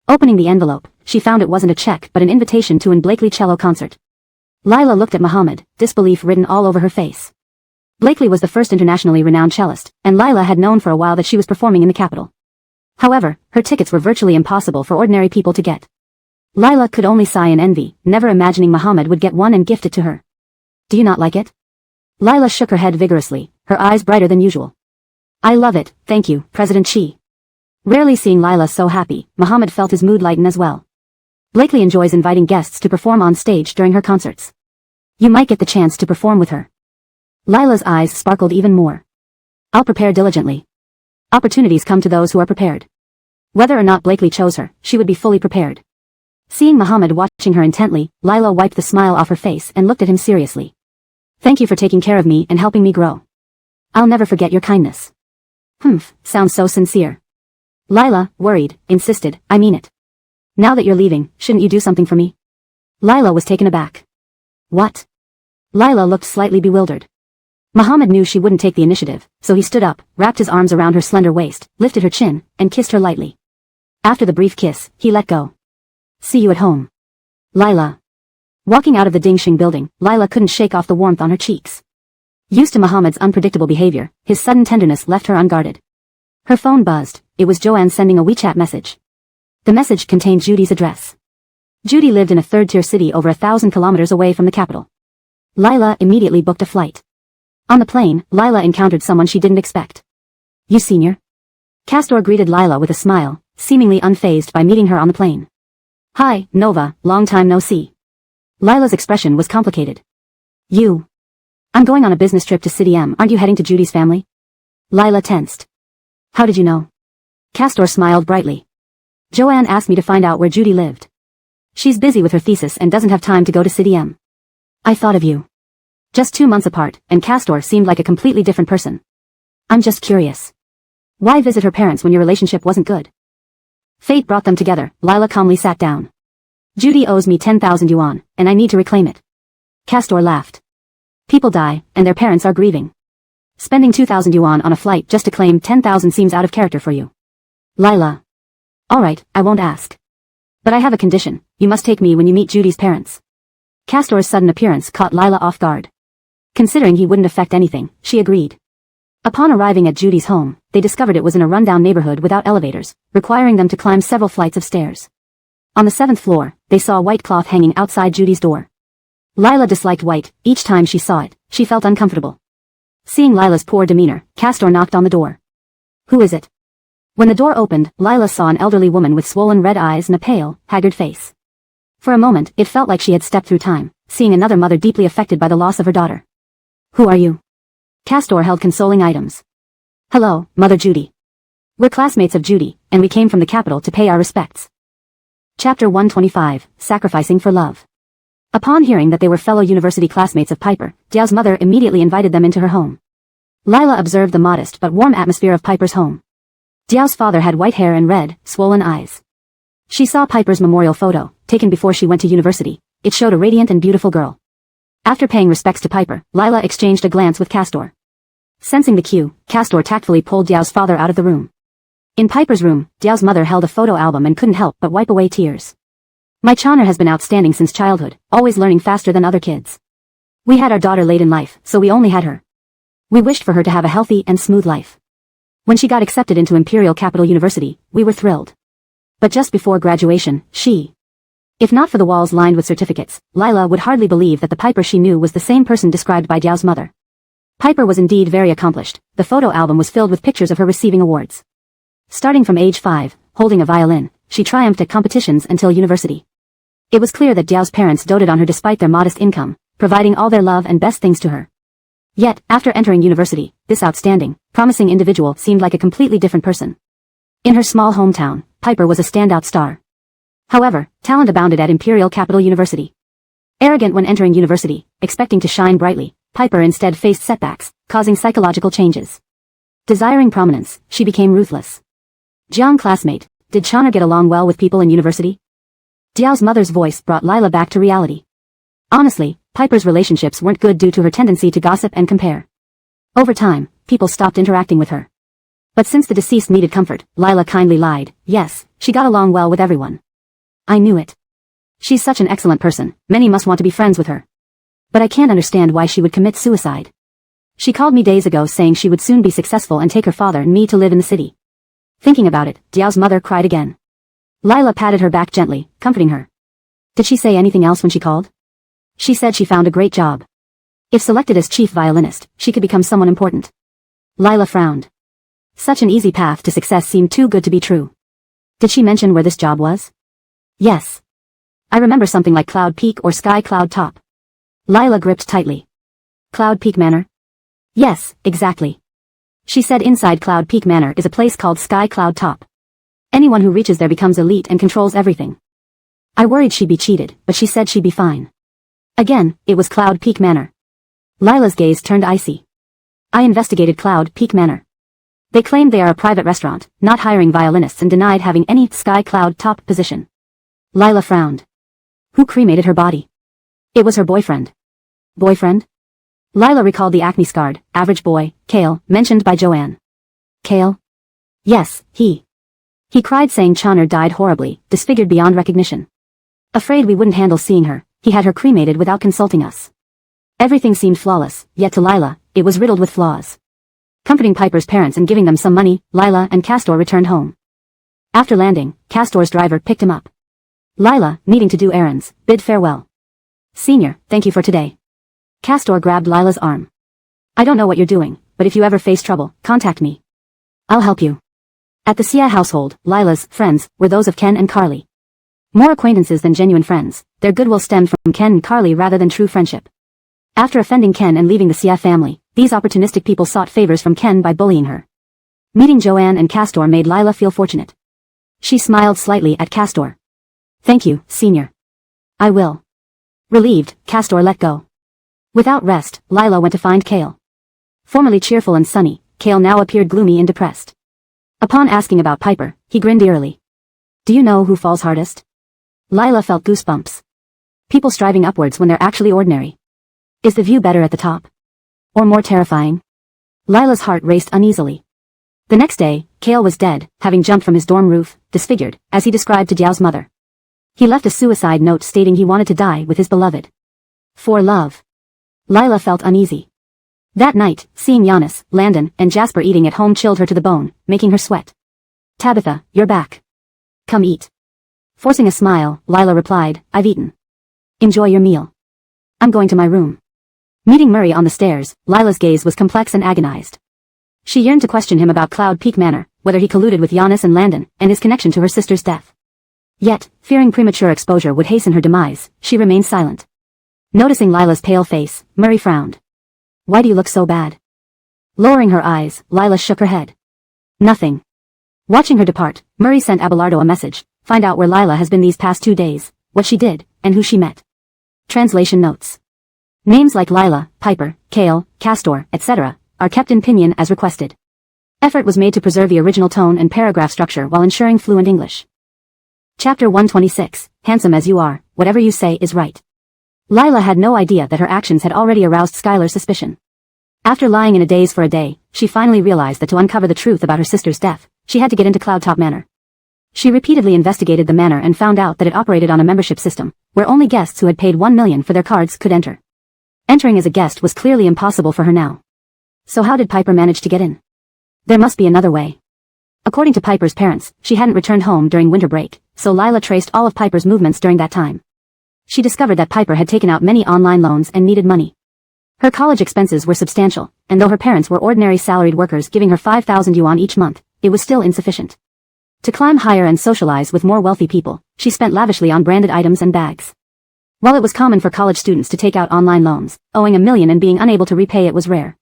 Opening the envelope, she found it wasn't a check but an invitation to an Blakely cello concert. Lila looked at Muhammad, disbelief written all over her face. Blakely was the first internationally renowned cellist, and Lila had known for a while that she was performing in the capital. However, her tickets were virtually impossible for ordinary people to get. Lila could only sigh in envy, never imagining Muhammad would get one and gift it to her. Do you not like it? Lila shook her head vigorously, her eyes brighter than usual. I love it, thank you, President He. Rarely seeing Lila so happy, Muhammad felt his mood lighten as well. Blakely enjoys inviting guests to perform on stage during her concerts. You might get the chance to perform with her. Lila's eyes sparkled even more. I'll prepare diligently. Opportunities come to those who are prepared. Whether or not Blakely chose her, she would be fully prepared. Seeing Muhammad watching her intently, Lila wiped the smile off her face and looked at him seriously. Thank you for taking care of me and helping me grow. I'll never forget your kindness. Sounds so sincere. Lila, worried, insisted, I mean it. Now that you're leaving, shouldn't you do something for me? Lila was taken aback. What? Lila looked slightly bewildered. Muhammad knew she wouldn't take the initiative, so he stood up, wrapped his arms around her slender waist, lifted her chin, and kissed her lightly. After the brief kiss, he let go. See you at home. Lila. Walking out of the Dingxin building, Lila couldn't shake off the warmth on her cheeks. Used to Muhammad's unpredictable behavior, his sudden tenderness left her unguarded. Her phone buzzed. It was Joanne sending a WeChat message. The message contained Judy's address. Judy lived in a third-tier city over 1,000 kilometers away from the capital. Lila immediately booked a flight. On the plane, Lila encountered someone she didn't expect. You senior? Castor greeted Lila with a smile, seemingly unfazed by meeting her on the plane. Hi, Nova, long time no see. Lila's expression was complicated. You. I'm going on a business trip to City M. Aren't you heading to Judy's family? Lila tensed. How did you know? Castor smiled brightly. Joanne asked me to find out where Judy lived. She's busy with her thesis and doesn't have time to go to City M. I thought of you. Just 2 months apart, and Castor seemed like a completely different person. I'm just curious. Why visit her parents when your relationship wasn't good? Fate brought them together. Lila calmly sat down. Judy owes me 10,000 yuan, and I need to reclaim it. Castor laughed. People die, and their parents are grieving. Spending 2,000 yuan on a flight just to claim 10,000 seems out of character for you. Lila. Alright, I won't ask. But I have a condition. You must take me when you meet Judy's parents. Castor's sudden appearance caught Lila off guard. Considering he wouldn't affect anything, she agreed. Upon arriving at Judy's home, they discovered it was in a rundown neighborhood without elevators, requiring them to climb several flights of stairs. On the 7th floor, they saw a white cloth hanging outside Judy's door. Lila disliked white. Each time she saw it, she felt uncomfortable. Seeing Lila's poor demeanor, Castor knocked on the door. Who is it? When the door opened, Lila saw an elderly woman with swollen red eyes and a pale, haggard face. For a moment, it felt like she had stepped through time, seeing another mother deeply affected by the loss of her daughter. Who are you? Castor held consoling items. Hello, Mother Judy. We're classmates of Judy, and we came from the capital to pay our respects. Chapter 125, Sacrificing for Love. Upon hearing that they were fellow university classmates of Piper, Diao's mother immediately invited them into her home. Lila observed the modest but warm atmosphere of Piper's home. Diao's father had white hair and red, swollen eyes. She saw Piper's memorial photo, taken before she went to university. It showed a radiant and beautiful girl. After paying respects to Piper, Lila exchanged a glance with Castor. Sensing the cue, Castor tactfully pulled Diao's father out of the room. In Piper's room, Diao's mother held a photo album and couldn't help but wipe away tears. My Chana has been outstanding since childhood, always learning faster than other kids. We had our daughter late in life, so we only had her. We wished for her to have a healthy and smooth life. When she got accepted into Imperial Capital University, we were thrilled. But just before graduation, if not for the walls lined with certificates, Lila would hardly believe that the Piper she knew was the same person described by Diao's mother. Piper was indeed very accomplished. The photo album was filled with pictures of her receiving awards. Starting from age 5, holding a violin, she triumphed at competitions until university. It was clear that Diao's parents doted on her despite their modest income, providing all their love and best things to her. Yet, after entering university, this outstanding, promising individual seemed like a completely different person. In her small hometown, Piper was a standout star. However, talent abounded at Imperial Capital University. Arrogant when entering university, expecting to shine brightly, Piper instead faced setbacks, causing psychological changes. Desiring prominence, she became ruthless. Jiang classmate, did Chana get along well with people in university? Diao's mother's voice brought Lila back to reality. Honestly, Piper's relationships weren't good due to her tendency to gossip and compare. Over time, people stopped interacting with her. But since the deceased needed comfort, Lila kindly lied. Yes, she got along well with everyone. I knew it. She's such an excellent person, many must want to be friends with her. But I can't understand why she would commit suicide. She called me days ago saying she would soon be successful and take her father and me to live in the city. Thinking about it, Diao's mother cried again. Lila patted her back gently, comforting her. Did she say anything else when she called? She said she found a great job. If selected as chief violinist, she could become someone important. Lila frowned. Such an easy path to success seemed too good to be true. Did she mention where this job was? Yes. I remember something like Cloud Peak or Sky Cloud Top. Lila gripped tightly. Cloud Peak Manor? Yes, exactly. She said inside Cloud Peak Manor is a place called Sky Cloud Top. Anyone who reaches there becomes elite and controls everything. I worried she'd be cheated, but she said she'd be fine. Again, it was Cloud Peak Manor. Lila's gaze turned icy. I investigated Cloud Peak Manor. They claimed they are a private restaurant, not hiring violinists, and denied having any Sky Cloud Top position. Lila frowned. Who cremated her body? It was her boyfriend. Boyfriend? Lila recalled the acne-scarred, average boy, Kale, mentioned by Joanne. Kale? Yes, he. He cried saying Chana died horribly, disfigured beyond recognition. Afraid we wouldn't handle seeing her, he had her cremated without consulting us. Everything seemed flawless, yet to Lila, it was riddled with flaws. Comforting Piper's parents and giving them some money, Lila and Castor returned home. After landing, Castor's driver picked him up. Lila, needing to do errands, bid farewell. Senior, thank you for today. Castor grabbed Lila's arm. I don't know what you're doing, but if you ever face trouble, contact me. I'll help you. At the Xia household, Lila's friends were those of Ken and Carly. More acquaintances than genuine friends, their goodwill stemmed from Ken and Carly rather than true friendship. After offending Ken and leaving the Xia family, these opportunistic people sought favors from Ken by bullying her. Meeting Joanne and Castor made Lila feel fortunate. She smiled slightly at Castor. Thank you, senior. I will. Relieved, Castor let go. Without rest, Lila went to find Kale. Formerly cheerful and sunny, Kale now appeared gloomy and depressed. Upon asking about Piper, he grinned eerily. Do you know who falls hardest? Lila felt goosebumps. People striving upwards when they're actually ordinary. Is the view better at the top? Or more terrifying? Lila's heart raced uneasily. The next day, Kale was dead, having jumped from his dorm roof, disfigured, as he described to Diao's mother. He left a suicide note stating he wanted to die with his beloved. For love. Lila felt uneasy. That night, seeing Giannis, Landon, and Jasper eating at home chilled her to the bone, making her sweat. Tabitha, you're back. Come eat. Forcing a smile, Lila replied, I've eaten. Enjoy your meal. I'm going to my room. Meeting Murray on the stairs, Lila's gaze was complex and agonized. She yearned to question him about Cloud Peak Manor, whether he colluded with Giannis and Landon, and his connection to her sister's death. Yet, fearing premature exposure would hasten her demise, she remained silent. Noticing Lila's pale face, Murray frowned. Why do you look so bad? Lowering her eyes, Lila shook her head. Nothing. Watching her depart, Murray sent Abelardo a message, find out where Lila has been these past 2 days, what she did, and who she met. Translation notes. Names like Lila, Piper, Kale, Castor, etc., are kept in pinyin as requested. Effort was made to preserve the original tone and paragraph structure while ensuring fluent English. Chapter 126, Handsome as you are, whatever you say is right. Lila had no idea that her actions had already aroused Skylar's suspicion. After lying in a daze for a day, she finally realized that to uncover the truth about her sister's death, she had to get into Cloudtop Manor. She repeatedly investigated the manor and found out that it operated on a membership system, where only guests who had paid 1 million for their cards could enter. Entering as a guest was clearly impossible for her now. So how did Piper manage to get in? There must be another way. According to Piper's parents, she hadn't returned home during winter break, so Lila traced all of Piper's movements during that time. She discovered that Piper had taken out many online loans and needed money. Her college expenses were substantial, and though her parents were ordinary salaried workers giving her 5,000 yuan each month, it was still insufficient. To climb higher and socialize with more wealthy people, she spent lavishly on branded items and bags. While it was common for college students to take out online loans, owing $1 million and being unable to repay it was rare.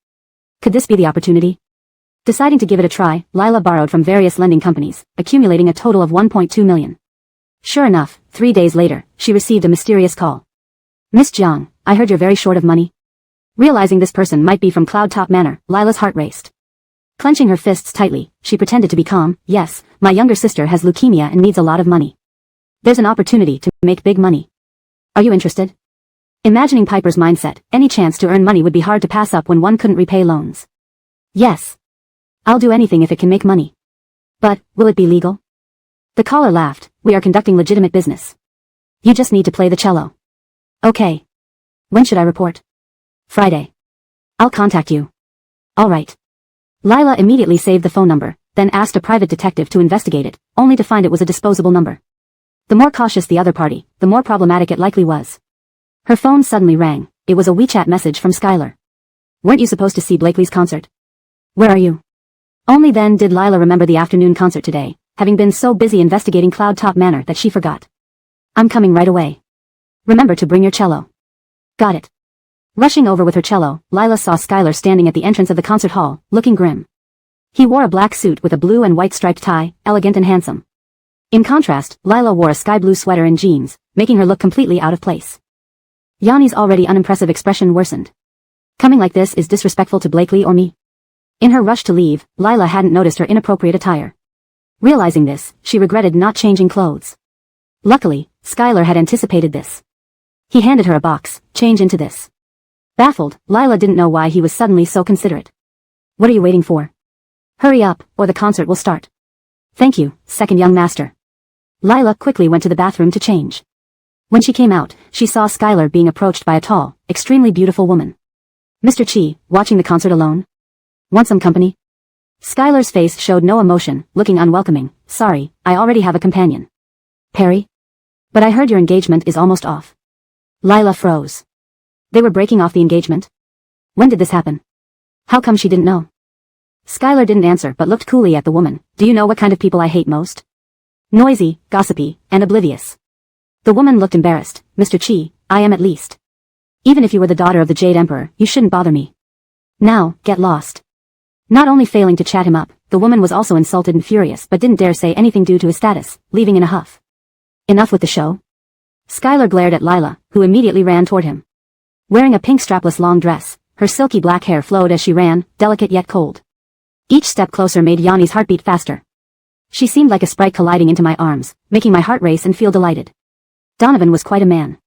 Could this be the opportunity? Deciding to give it a try, Lila borrowed from various lending companies, accumulating a total of $1.2 million. Sure enough, 3 days later, she received a mysterious call. Miss Jiang, I heard you're very short of money. Realizing this person might be from Cloud Top Manor, Lila's heart raced. Clenching her fists tightly, she pretended to be calm. Yes, my younger sister has leukemia and needs a lot of money. There's an opportunity to make big money. Are you interested? Imagining Piper's mindset, any chance to earn money would be hard to pass up when one couldn't repay loans. Yes. I'll do anything if it can make money. But, will it be legal? The caller laughed. We are conducting legitimate business. You just need to play the cello. Okay. When should I report? Friday. I'll contact you. All right. Lila immediately saved the phone number, then asked a private detective to investigate it, only to find it was a disposable number. The more cautious the other party, the more problematic it likely was. Her phone suddenly rang. It was a WeChat message from Skylar. Weren't you supposed to see Blakely's concert? Where are you? Only then did Lila remember the afternoon concert today, having been so busy investigating Cloud Top Manor that she forgot. I'm coming right away. Remember to bring your cello. Got it. Rushing over with her cello, Lila saw Skylar standing at the entrance of the concert hall, looking grim. He wore a black suit with a blue and white striped tie, elegant and handsome. In contrast, Lila wore a sky blue sweater and jeans, making her look completely out of place. Yanni's already unimpressive expression worsened. Coming like this is disrespectful to Blakely or me. In her rush to leave, Lila hadn't noticed her inappropriate attire. Realizing this, she regretted not changing clothes. Luckily, Skylar had anticipated this. He handed her a box. Change into this. Baffled, Lila didn't know why he was suddenly so considerate. What are you waiting for? Hurry up, or the concert will start. Thank you, second young master. Lila quickly went to the bathroom to change. When she came out, she saw Skylar being approached by a tall, extremely beautiful woman. Mr. Chi, watching the concert alone? Want some company? Skylar's face showed no emotion, looking unwelcoming. Sorry, I already have a companion. Perry? But I heard your engagement is almost off. Lila froze. They were breaking off the engagement? When did this happen? How come she didn't know? Skylar didn't answer but looked coolly at the woman. Do you know what kind of people I hate most? Noisy, gossipy, and oblivious. The woman looked embarrassed. Mr. Chi, I am at least. Even if you were the daughter of the Jade Emperor, you shouldn't bother me. Now, get lost. Not only failing to chat him up, the woman was also insulted and furious but didn't dare say anything due to his status, leaving in a huff. Enough with the show? Skylar glared at Lila, who immediately ran toward him. Wearing a pink strapless long dress, her silky black hair flowed as she ran, delicate yet cold. Each step closer made Yanni's heartbeat faster. She seemed like a sprite colliding into my arms, making my heart race and feel delighted. Donovan was quite a man.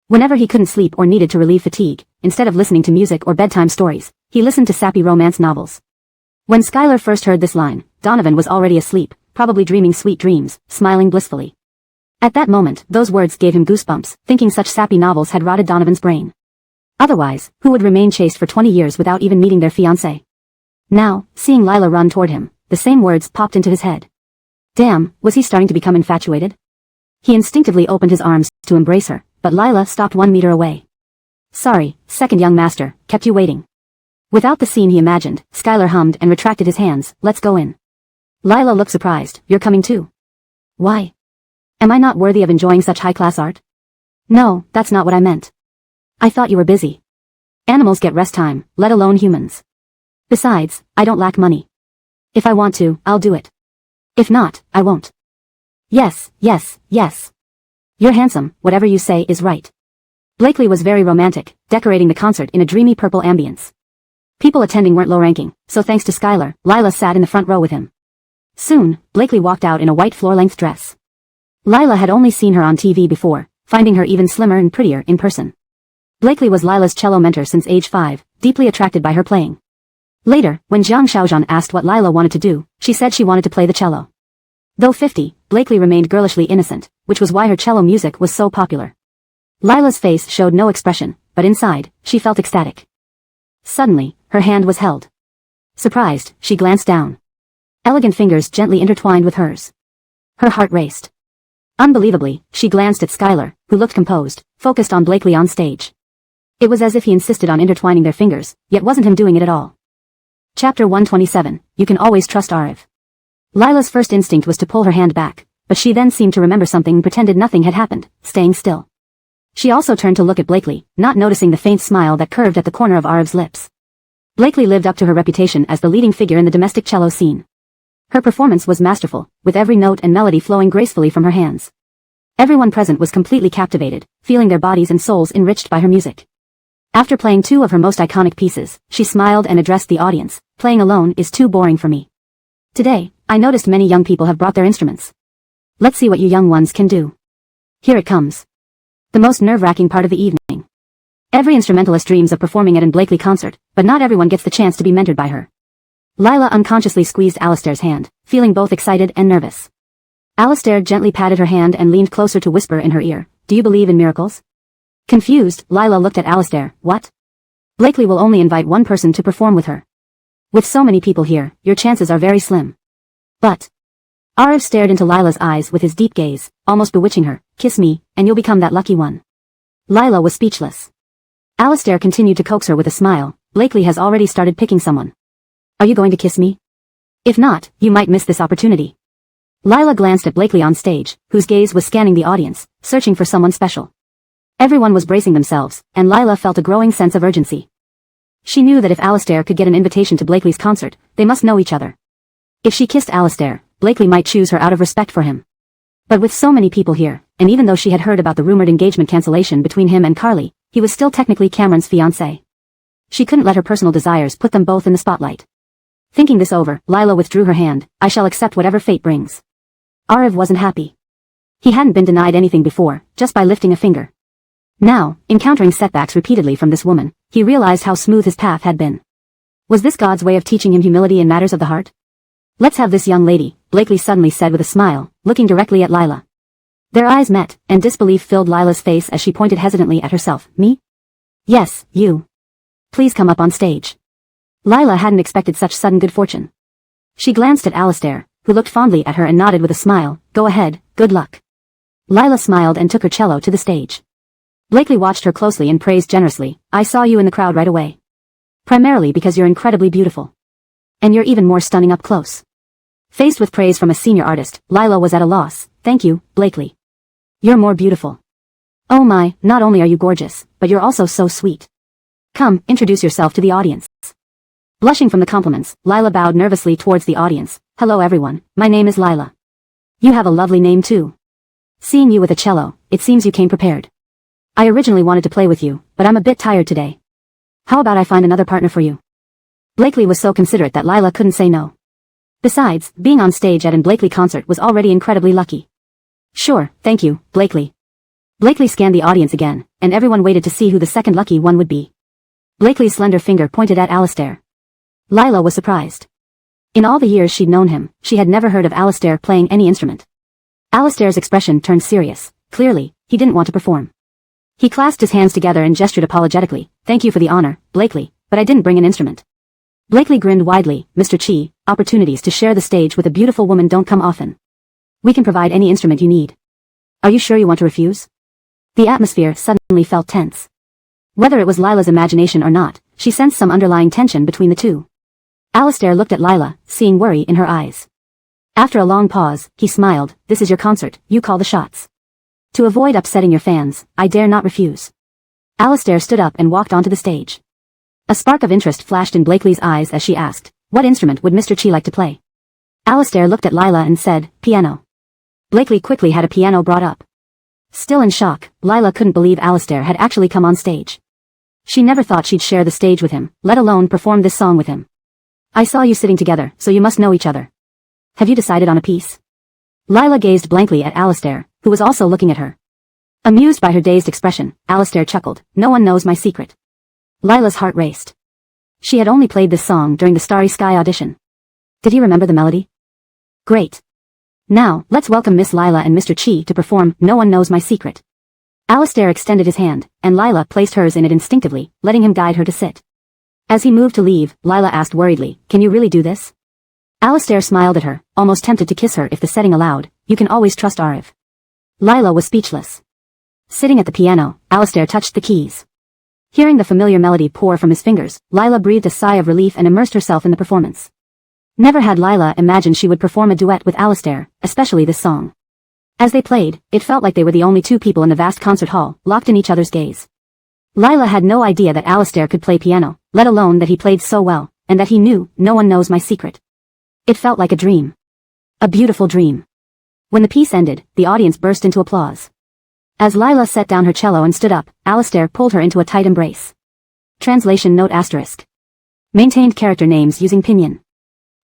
Whenever he couldn't sleep or needed to relieve fatigue, instead of listening to music or bedtime stories, he listened to sappy romance novels. When Skylar first heard this line, Donovan was already asleep, probably dreaming sweet dreams, smiling blissfully. At that moment, those words gave him goosebumps, thinking such sappy novels had rotted Donovan's brain. Otherwise, who would remain chaste for 20 years without even meeting their fiancé? Now, seeing Lila run toward him, the same words popped into his head. Damn, was he starting to become infatuated? He instinctively opened his arms to embrace her, but Lila stopped 1 meter away. Sorry, second young master, kept you waiting. Without the scene he imagined, Skylar hummed and retracted his hands. Let's go in. Lila looked surprised. You're coming too? Why? Am I not worthy of enjoying such high-class art? No, that's not what I meant. I thought you were busy. Animals get rest time, let alone humans. Besides, I don't lack money. If I want to, I'll do it. If not, I won't. Yes, yes, yes. You're handsome, whatever you say is right. Blakely was very romantic, decorating the concert in a dreamy purple ambience. People attending weren't low-ranking, so thanks to Skylar, Lila sat in the front row with him. Soon, Blakely walked out in a white floor-length dress. Lila had only seen her on TV before, finding her even slimmer and prettier in person. Blakely was Lila's cello mentor since age 5, deeply attracted by her playing. Later, when Jiang Xiaozhan asked what Lila wanted to do, she said she wanted to play the cello. Though 50, Blakely remained girlishly innocent, which was why her cello music was so popular. Lila's face showed no expression, but inside, she felt ecstatic. Suddenly, her hand was held. Surprised, she glanced down. Elegant fingers gently intertwined with hers. Her heart raced. Unbelievably, she glanced at Skylar, who looked composed, focused on Blakely on stage. It was as if he insisted on intertwining their fingers, yet wasn't him doing it at all. Chapter 127, You Can Always Trust Arif. Lila's first instinct was to pull her hand back, but she then seemed to remember something and pretended nothing had happened, staying still. She also turned to look at Blakely, not noticing the faint smile that curved at the corner of Ariv's lips. Blakely lived up to her reputation as the leading figure in the domestic cello scene. Her performance was masterful, with every note and melody flowing gracefully from her hands. Everyone present was completely captivated, feeling their bodies and souls enriched by her music. After playing two of her most iconic pieces, she smiled and addressed the audience. Playing alone is too boring for me. Today, I noticed many young people have brought their instruments. Let's see what you young ones can do. Here it comes. The most nerve-wracking part of the evening. Every instrumentalist dreams of performing at an Blakely concert, but not everyone gets the chance to be mentored by her. Lila unconsciously squeezed Alistair's hand, feeling both excited and nervous. Alistair gently patted her hand and leaned closer to whisper in her ear, "Do you believe in miracles?" Confused, Lila looked at Alistair. "What?" "Blakely will only invite one person to perform with her. With so many people here, your chances are very slim." "But..." Ariv stared into Lila's eyes with his deep gaze, almost bewitching her. "Kiss me, and you'll become that lucky one." Lila was speechless. Alistair continued to coax her with a smile. "Blakely has already started picking someone. Are you going to kiss me? If not, you might miss this opportunity." Lila glanced at Blakely on stage, whose gaze was scanning the audience, searching for someone special. Everyone was bracing themselves, and Lila felt a growing sense of urgency. She knew that if Alistair could get an invitation to Blakely's concert, they must know each other. If she kissed Alistair, Blakely might choose her out of respect for him. But with so many people here, and even though she had heard about the rumored engagement cancellation between him and Carly, he was still technically Cameron's fiancé. She couldn't let her personal desires put them both in the spotlight. Thinking this over, Lila withdrew her hand. "I shall accept whatever fate brings." Ariv wasn't happy. He hadn't been denied anything before, just by lifting a finger. Now, encountering setbacks repeatedly from this woman, he realized how smooth his path had been. Was this God's way of teaching him humility in matters of the heart? "Let's have this young lady," Blakely suddenly said with a smile, looking directly at Lila. Their eyes met, and disbelief filled Lila's face as she pointed hesitantly at herself. "Me?" "Yes, you. Please come up on stage." Lila hadn't expected such sudden good fortune. She glanced at Alistair, who looked fondly at her and nodded with a smile. "Go ahead, good luck." Lila smiled and took her cello to the stage. Blakely watched her closely and praised generously. "I saw you in the crowd right away. Primarily because you're incredibly beautiful. And you're even more stunning up close." Faced with praise from a senior artist, Lila was at a loss. "Thank you, Blakely. You're more beautiful. Oh my, not only are you gorgeous, but you're also so sweet. Come, introduce yourself to the audience." Blushing from the compliments, Lila bowed nervously towards the audience. "Hello everyone, my name is Lila. You have a lovely name too. Seeing you with a cello, it seems you came prepared. I originally wanted to play with you, but I'm a bit tired today. How about I find another partner for you?" Blakely was so considerate that Lila couldn't say no. Besides, being on stage at an Blakely concert was already incredibly lucky. "Sure, thank you, Blakely." Blakely scanned the audience again, and everyone waited to see who the second lucky one would be. Blakely's slender finger pointed at Alistair. Lila was surprised. In all the years she'd known him, she had never heard of Alistair playing any instrument. Alistair's expression turned serious. Clearly, he didn't want to perform. He clasped his hands together and gestured apologetically. "Thank you for the honor, Blakely, but I didn't bring an instrument." Blakely grinned widely. "Mr. Chi, opportunities to share the stage with a beautiful woman don't come often. We can provide any instrument you need. Are you sure you want to refuse?" The atmosphere suddenly felt tense. Whether it was Lila's imagination or not, she sensed some underlying tension between the two. Alistair looked at Lila, seeing worry in her eyes. After a long pause, he smiled. "This is your concert, you call the shots. To avoid upsetting your fans, I dare not refuse." Alistair stood up and walked onto the stage. A spark of interest flashed in Blakely's eyes as she asked, "What instrument would Mr. Chi like to play?" Alistair looked at Lila and said, "Piano." Blakely quickly had a piano brought up. Still in shock, Lila couldn't believe Alistair had actually come on stage. She never thought she'd share the stage with him, let alone perform this song with him. "I saw you sitting together, so you must know each other. Have you decided on a piece?" Lila gazed blankly at Alistair, who was also looking at her. Amused by her dazed expression, Alistair chuckled. "No one knows my secret." Lila's heart raced. She had only played this song during the Starry Sky audition. Did he remember the melody? Great. Now, let's welcome Miss Lila and Mr. Chi to perform No One Knows My Secret. Alistair extended his hand, and Lila placed hers in it instinctively, letting him guide her to sit. As he moved to leave, Lila asked worriedly, "Can you really do this?" Alistair smiled at her, almost tempted to kiss her if the setting allowed. "You can always trust Ariv." Lila was speechless. Sitting at the piano, Alistair touched the keys. Hearing the familiar melody pour from his fingers, Lila breathed a sigh of relief and immersed herself in the performance. Never had Lila imagined she would perform a duet with Alistair, especially this song. As they played, it felt like they were the only two people in the vast concert hall, locked in each other's gaze. Lila had no idea that Alistair could play piano, let alone that he played so well, and that he knew, no one knows my secret. It felt like a dream. A beautiful dream. When the piece ended, the audience burst into applause. As Lila set down her cello and stood up, Alistair pulled her into a tight embrace. Translation note **. Maintained character names using pinyin.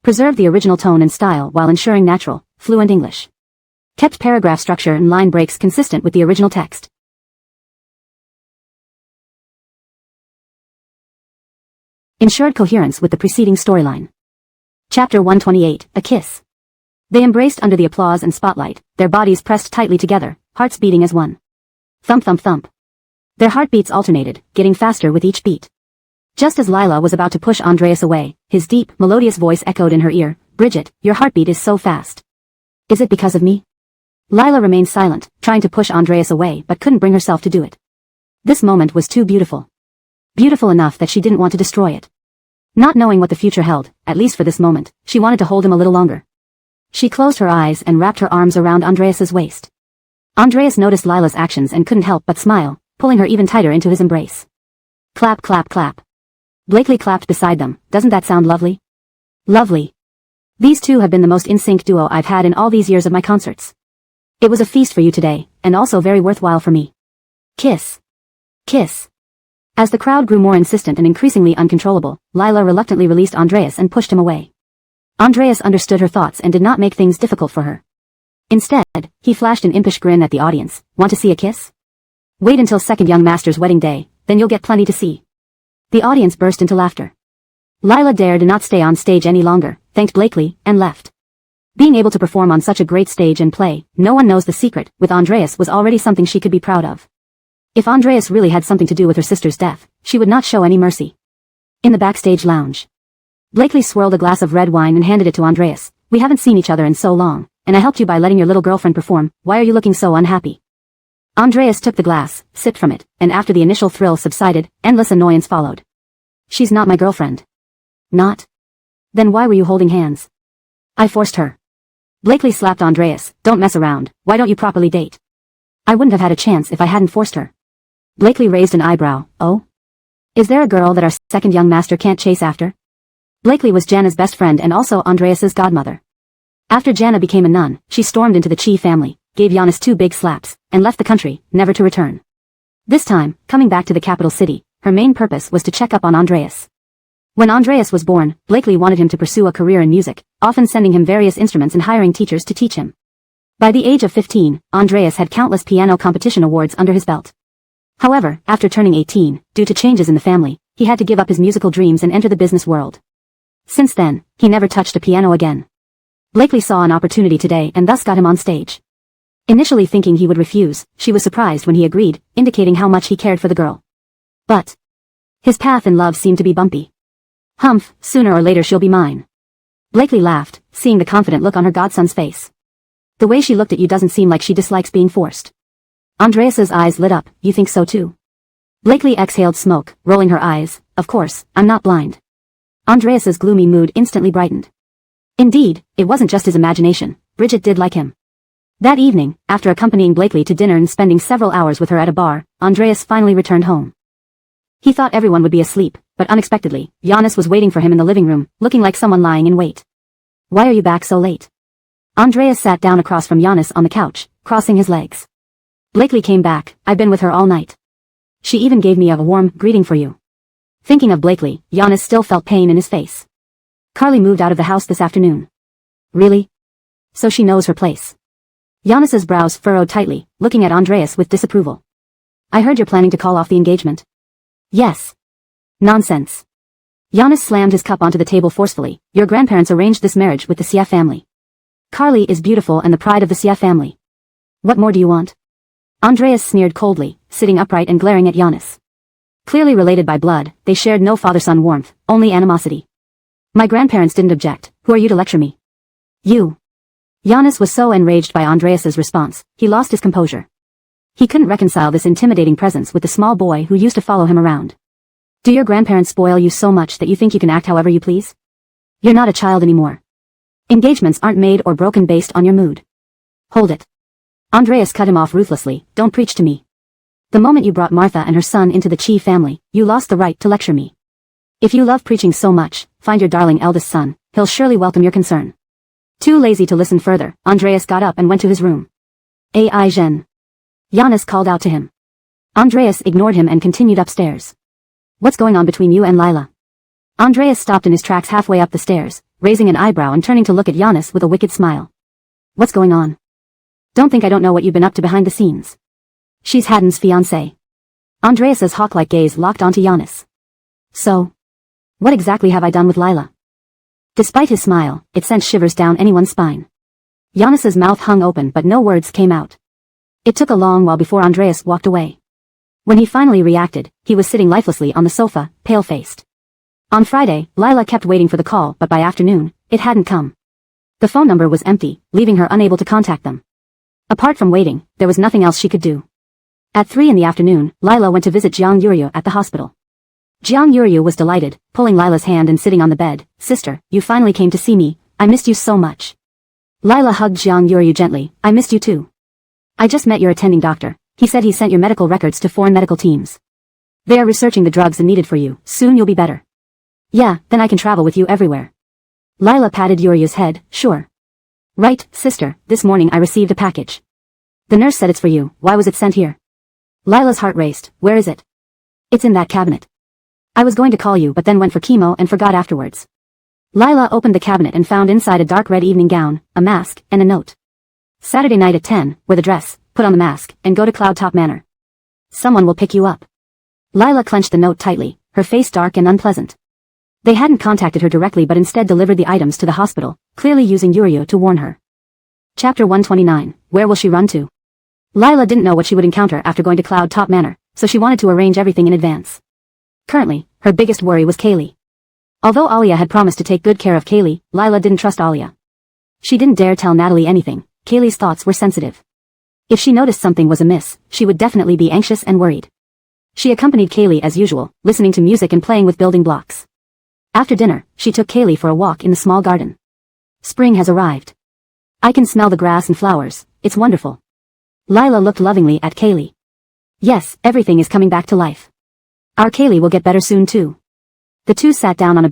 Preserved the original tone and style while ensuring natural, fluent English. Kept paragraph structure and line breaks consistent with the original text. Ensured coherence with the preceding storyline. Chapter 128, A Kiss. They embraced under the applause and spotlight, their bodies pressed tightly together, hearts beating as one. Thump thump thump. Their heartbeats alternated, getting faster with each beat. Just as Lila was about to push Andreas away, his deep, melodious voice echoed in her ear, "Bridget, your heartbeat is so fast. Is it because of me?" Lila remained silent, trying to push Andreas away but couldn't bring herself to do it. This moment was too beautiful. Beautiful enough that she didn't want to destroy it. Not knowing what the future held, at least for this moment, she wanted to hold him a little longer. She closed her eyes and wrapped her arms around Andreas's waist. Andreas noticed Lila's actions and couldn't help but smile, pulling her even tighter into his embrace. Clap clap clap. Blakely clapped beside them. Doesn't that sound lovely? Lovely. These two have been the most in-sync duo I've had in all these years of my concerts. It was a feast for you today, and also very worthwhile for me. Kiss. Kiss. As the crowd grew more insistent and increasingly uncontrollable, Lila reluctantly released Andreas and pushed him away. Andreas understood her thoughts and did not make things difficult for her. Instead, he flashed an impish grin at the audience. Want to see a kiss? Wait until second young master's wedding day, then you'll get plenty to see. The audience burst into laughter. Lila dared not stay on stage any longer, thanked Blakely, and left. Being able to perform on such a great stage and play, no one knows the secret, with Andreas was already something she could be proud of. If Andreas really had something to do with her sister's death, she would not show any mercy. In the backstage lounge, Blakely swirled a glass of red wine and handed it to Andreas. We haven't seen each other in so long, and I helped you by letting your little girlfriend perform. Why are you looking so unhappy? Andreas took the glass, sipped from it, and after the initial thrill subsided, endless annoyance followed. She's not my girlfriend. Not? Then why were you holding hands? I forced her. Blakely slapped Andreas. Don't mess around. Why don't you properly date? I wouldn't have had a chance if I hadn't forced her. Blakely raised an eyebrow. Oh? Is there a girl that our second young master can't chase after? Blakely was Jana's best friend and also Andreas's godmother. After Jana became a nun, she stormed into the Chi family, gave Giannis 2 big slaps, and left the country, never to return. This time, coming back to the capital city, her main purpose was to check up on Andreas. When Andreas was born, Blakely wanted him to pursue a career in music, often sending him various instruments and hiring teachers to teach him. By the age of 15, Andreas had countless piano competition awards under his belt. However, after turning 18, due to changes in the family, he had to give up his musical dreams and enter the business world. Since then, he never touched a piano again. Blakely saw an opportunity today and thus got him on stage. Initially thinking he would refuse, she was surprised when he agreed, indicating how much he cared for the girl. But his path in love seemed to be bumpy. Humph, sooner or later she'll be mine. Blakely laughed, seeing the confident look on her godson's face. The way she looked at you doesn't seem like she dislikes being forced. Andreas's eyes lit up. You think so too? Blakely exhaled smoke, rolling her eyes. Of course, I'm not blind. Andreas's gloomy mood instantly brightened. Indeed, it wasn't just his imagination. Bridget did like him. That evening, after accompanying Blakely to dinner and spending several hours with her at a bar, Andreas finally returned home. He thought everyone would be asleep, but unexpectedly, Giannis was waiting for him in the living room, looking like someone lying in wait. Why are you back so late? Andreas sat down across from Giannis on the couch, crossing his legs. Blakely came back. I've been with her all night. She even gave me a warm greeting for you. Thinking of Blakely, Giannis still felt pain in his face. Carly moved out of the house this afternoon. Really? So she knows her place. Giannis's brows furrowed tightly, looking at Andreas with disapproval. I heard you're planning to call off the engagement. Yes. Nonsense. Giannis slammed his cup onto the table forcefully. Your grandparents arranged this marriage with the Sia family. Carly is beautiful and the pride of the Sia family. What more do you want? Andreas sneered coldly, sitting upright and glaring at Giannis. Clearly related by blood, they shared no father-son warmth, only animosity. My grandparents didn't object. Who are you to lecture me? You. Giannis was so enraged by Andreas's response, he lost his composure. He couldn't reconcile this intimidating presence with the small boy who used to follow him around. Do your grandparents spoil you so much that you think you can act however you please? You're not a child anymore. Engagements aren't made or broken based on your mood. Hold it. Andreas cut him off ruthlessly. Don't preach to me. The moment you brought Martha and her son into the Chi family, you lost the right to lecture me. If you love preaching so much, find your darling eldest son, he'll surely welcome your concern. Too lazy to listen further, Andreas got up and went to his room. Ai Zhen. Giannis called out to him. Andreas ignored him and continued upstairs. What's going on between you and Lila? Andreas stopped in his tracks halfway up the stairs, raising an eyebrow and turning to look at Giannis with a wicked smile. What's going on? Don't think I don't know what you've been up to behind the scenes. She's Haddon's fiancée. Andreas's hawk-like gaze locked onto Giannis. So? What exactly have I done with Lila? Despite his smile, it sent shivers down anyone's spine. Giannis's mouth hung open but no words came out. It took a long while before Andreas walked away. When he finally reacted, he was sitting lifelessly on the sofa, pale-faced. On Friday, Lila kept waiting for the call but by afternoon, it hadn't come. The phone number was empty, leaving her unable to contact them. Apart from waiting, there was nothing else she could do. At 3 in the afternoon, Lila went to visit Jiang Yuryu at the hospital. Jiang Yuryu was delighted, pulling Lila's hand and sitting on the bed. Sister, you finally came to see me, I missed you so much. Lila hugged Jiang Yuryu gently, I missed you too. I just met your attending doctor, he said he sent your medical records to foreign medical teams. They are researching the drugs needed for you, soon you'll be better. Yeah, then I can travel with you everywhere. Lila patted Yuryu's head, sure. Right, sister, this morning I received a package. The nurse said it's for you, why was it sent here? Lila's heart raced, where is it? It's in that cabinet. I was going to call you but then went for chemo and forgot afterwards. Lila opened the cabinet and found inside a dark red evening gown, a mask, and a note. Saturday night at 10, wear the dress, put on the mask, and go to Cloud Top Manor. Someone will pick you up. Lila clenched the note tightly, her face dark and unpleasant. They hadn't contacted her directly but instead delivered the items to the hospital, clearly using Yuryu to warn her. Chapter 129, where will she run to? Lila didn't know what she would encounter after going to Cloud Top Manor, so she wanted to arrange everything in advance. Currently, her biggest worry was Kaylee. Although Alia had promised to take good care of Kaylee, Lila didn't trust Alia. She didn't dare tell Natalie anything. Kaylee's thoughts were sensitive. If she noticed something was amiss, she would definitely be anxious and worried. She accompanied Kaylee as usual, listening to music and playing with building blocks. After dinner, she took Kaylee for a walk in the small garden. Spring has arrived. I can smell the grass and flowers, it's wonderful. Lila looked lovingly at Kaylee. Yes, everything is coming back to life. Our Kaylee will get better soon too. The two sat down on a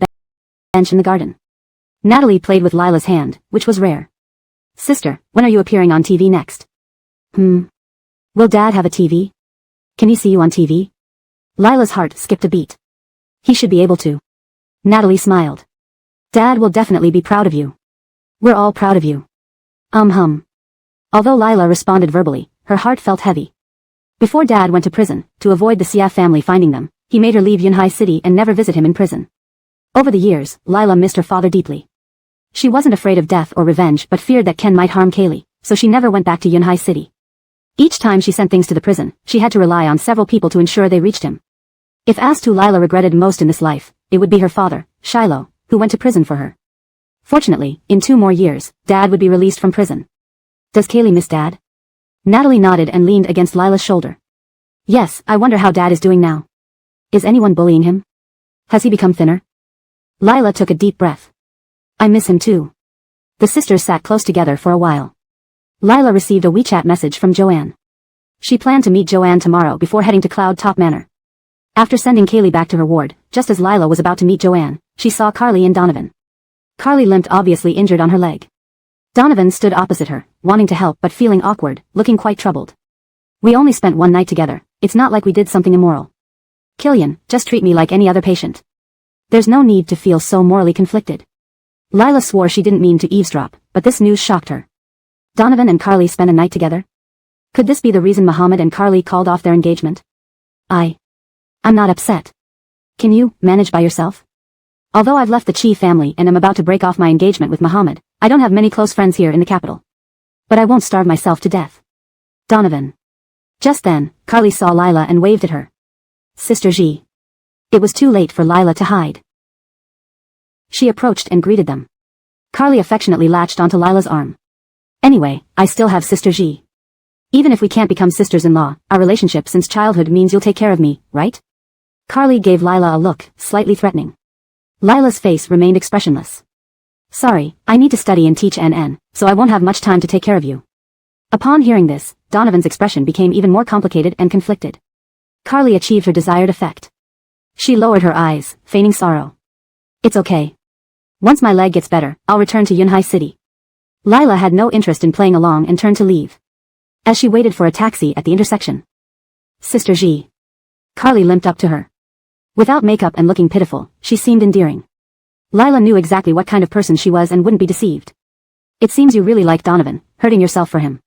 bench in the garden. Natalie played with Lila's hand, which was rare. Sister, when are you appearing on TV next? Will Dad have a TV? Can he see you on TV? Lila's heart skipped a beat. He should be able to. Natalie smiled. Dad will definitely be proud of you. We're all proud of you. Although Lila responded verbally, her heart felt heavy. Before Dad went to prison, to avoid the Siaf family finding them, he made her leave Yunhai City and never visit him in prison. Over the years, Lila missed her father deeply. She wasn't afraid of death or revenge but feared that Ken might harm Kaylee, so she never went back to Yunhai City. Each time she sent things to the prison, she had to rely on several people to ensure they reached him. If asked who Lila regretted most in this life, it would be her father, Shiloh, who went to prison for her. Fortunately, in 2 more years, Dad would be released from prison. Does Kaylee miss Dad? Natalie nodded and leaned against Lila's shoulder. Yes, I wonder how Dad is doing now. Is anyone bullying him? Has he become thinner? Lila took a deep breath. I miss him too. The sisters sat close together for a while. Lila received a WeChat message from Joanne. She planned to meet Joanne tomorrow before heading to Cloud Top Manor. After sending Kaylee back to her ward, just as Lila was about to meet Joanne, she saw Carly and Donovan. Carly limped, obviously injured on her leg. Donovan stood opposite her, wanting to help but feeling awkward, looking quite troubled. We only spent 1 night together, it's not like we did something immoral. Killian, just treat me like any other patient. There's no need to feel so morally conflicted. Lila swore she didn't mean to eavesdrop, but this news shocked her. Donovan and Carly spent a night together? Could this be the reason Muhammad and Carly called off their engagement? I'm not upset. Can you manage by yourself? Although I've left the Chi family and am about to break off my engagement with Muhammad, I don't have many close friends here in the capital. But I won't starve myself to death. Donovan. Just then, Carly saw Lila and waved at her. Sister Ji. It was too late for Lila to hide. She approached and greeted them. Carly affectionately latched onto Lila's arm. Anyway, I still have Sister Ji. Even if we can't become sisters-in-law, our relationship since childhood means you'll take care of me, right? Carly gave Lila a look, slightly threatening. Lila's face remained expressionless. Sorry, I need to study and teach NN, so I won't have much time to take care of you. Upon hearing this, Donovan's expression became even more complicated and conflicted. Carly achieved her desired effect. She lowered her eyes, feigning sorrow. It's okay. Once my leg gets better, I'll return to Yunhai City. Lila had no interest in playing along and turned to leave. As she waited for a taxi at the intersection. Sister Ji. Carly limped up to her. Without makeup and looking pitiful, she seemed endearing. Lila knew exactly what kind of person she was and wouldn't be deceived. It seems you really like Donovan, hurting yourself for him.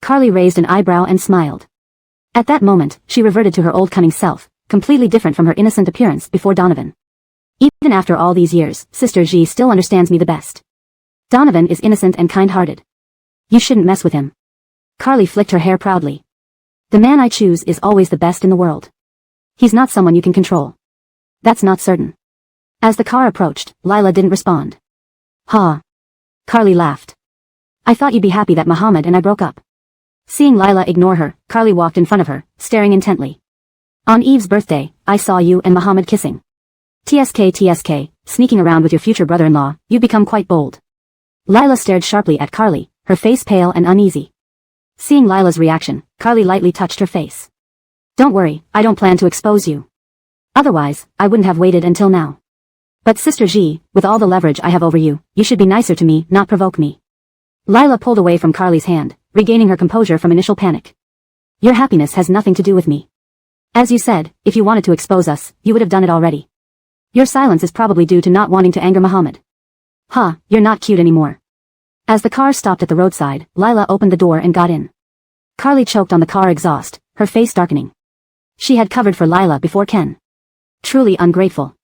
Carly raised an eyebrow and smiled. At that moment, she reverted to her old cunning self, completely different from her innocent appearance before Donovan. Even after all these years, Sister Ji still understands me the best. Donovan is innocent and kind-hearted. You shouldn't mess with him. Carly flicked her hair proudly. The man I choose is always the best in the world. He's not someone you can control. That's not certain. As the car approached, Lila didn't respond. Ha. Carly laughed. I thought you'd be happy that Muhammad and I broke up. Seeing Lila ignore her, Carly walked in front of her, staring intently. On Eve's birthday, I saw you and Muhammad kissing. TSK, sneaking around with your future brother-in-law, you've become quite bold. Lila stared sharply at Carly, her face pale and uneasy. Seeing Lila's reaction, Carly lightly touched her face. Don't worry, I don't plan to expose you. Otherwise, I wouldn't have waited until now. But Sister Ji, with all the leverage I have over you, you should be nicer to me, not provoke me. Lila pulled away from Carly's hand, regaining her composure from initial panic. Your happiness has nothing to do with me. As you said, if you wanted to expose us, you would have done it already. Your silence is probably due to not wanting to anger Muhammad. You're not cute anymore. As the car stopped at the roadside, Lila opened the door and got in. Carly choked on the car exhaust, her face darkening. She had covered for Lila before Ken. Truly ungrateful.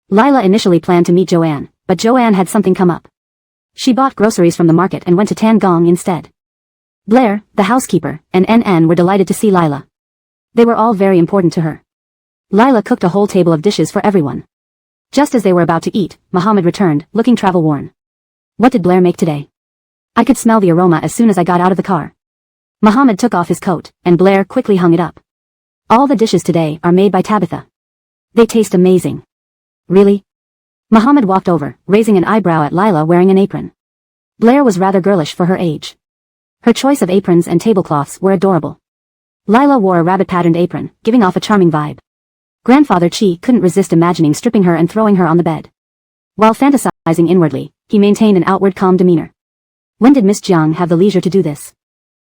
Lila initially planned to meet Joanne, but Joanne had something come up. She bought groceries from the market and went to Tangong instead. Blair, the housekeeper, and NN were delighted to see Lila. They were all very important to her. Lila cooked a whole table of dishes for everyone. Just as they were about to eat, Muhammad returned, looking travel-worn. What did Blair make today? I could smell the aroma as soon as I got out of the car. Muhammad took off his coat, and Blair quickly hung it up. All the dishes today are made by Tabitha. They taste amazing. Really? Muhammad walked over, raising an eyebrow at Lila wearing an apron. Blair was rather girlish for her age. Her choice of aprons and tablecloths were adorable. Lila wore a rabbit-patterned apron, giving off a charming vibe. Grandfather Chi couldn't resist imagining stripping her and throwing her on the bed. While fantasizing inwardly, he maintained an outward calm demeanor. When did Miss Jiang have the leisure to do this?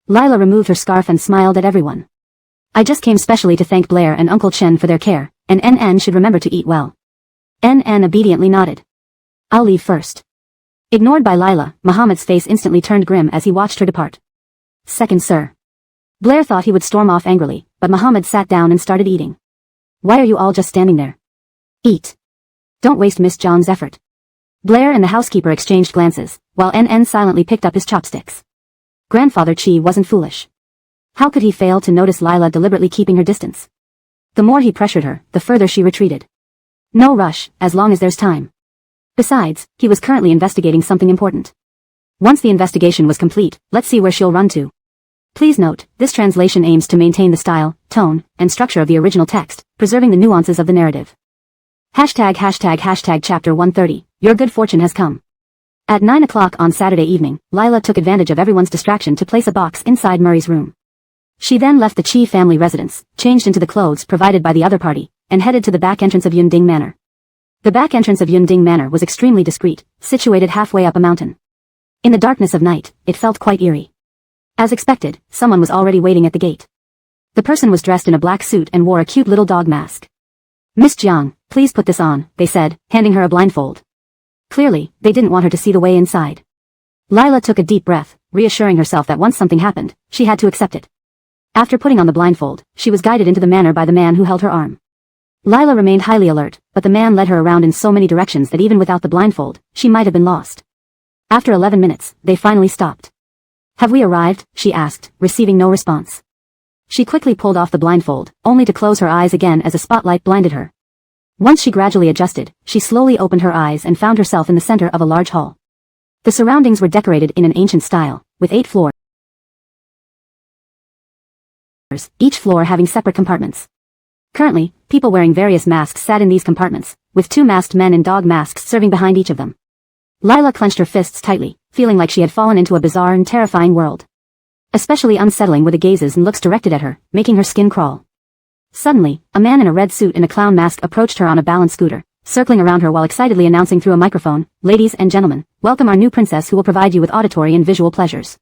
Lila removed her scarf and smiled at everyone. I just came specially to thank Blair and Uncle Chen for their care, and NN should remember to eat well. NN obediently nodded. I'll leave first. Ignored by Lila, Muhammad's face instantly turned grim as he watched her depart. Second, sir. Blair thought he would storm off angrily, but Muhammad sat down and started eating. Why are you all just standing there? Eat. Don't waste Miss Jiang's effort. Blair and the housekeeper exchanged glances, while NN silently picked up his chopsticks. Grandfather Chi wasn't foolish. How could he fail to notice Lila deliberately keeping her distance? The more he pressured her, the further she retreated. No rush, as long as there's time. Besides, he was currently investigating something important. Once the investigation was complete, let's see where she'll run to. Please note, this translation aims to maintain the style, tone, and structure of the original text, preserving the nuances of the narrative. Hashtag chapter 130, your good fortune has come. At 9 o'clock on Saturday evening, Lila took advantage of everyone's distraction to place a box inside Murray's room. She then left the Chi family residence, changed into the clothes provided by the other party, and headed to the back entrance of Yunding Manor. The back entrance of Yunding Manor was extremely discreet, situated halfway up a mountain. In the darkness of night, it felt quite eerie. As expected, someone was already waiting at the gate. The person was dressed in a black suit and wore a cute little dog mask. Miss Jiang, please put this on, they said, handing her a blindfold. Clearly, they didn't want her to see the way inside. Lila took a deep breath, reassuring herself that once something happened, she had to accept it. After putting on the blindfold, she was guided into the manor by the man who held her arm. Lila remained highly alert, but the man led her around in so many directions that even without the blindfold, she might have been lost. After 11 minutes, they finally stopped. Have we arrived? She asked, receiving no response. She quickly pulled off the blindfold, only to close her eyes again as a spotlight blinded her. Once she gradually adjusted, she slowly opened her eyes and found herself in the center of a large hall. The surroundings were decorated in an ancient style, with 8 floors, each floor having separate compartments. Currently, people wearing various masks sat in these compartments, with 2 masked men in dog masks serving behind each of them. Lila clenched her fists tightly, feeling like she had fallen into a bizarre and terrifying world. Especially unsettling were the gazes and looks directed at her, making her skin crawl. Suddenly, a man in a red suit and a clown mask approached her on a balance scooter, circling around her while excitedly announcing through a microphone, "Ladies and gentlemen, welcome our new princess who will provide you with auditory and visual pleasures."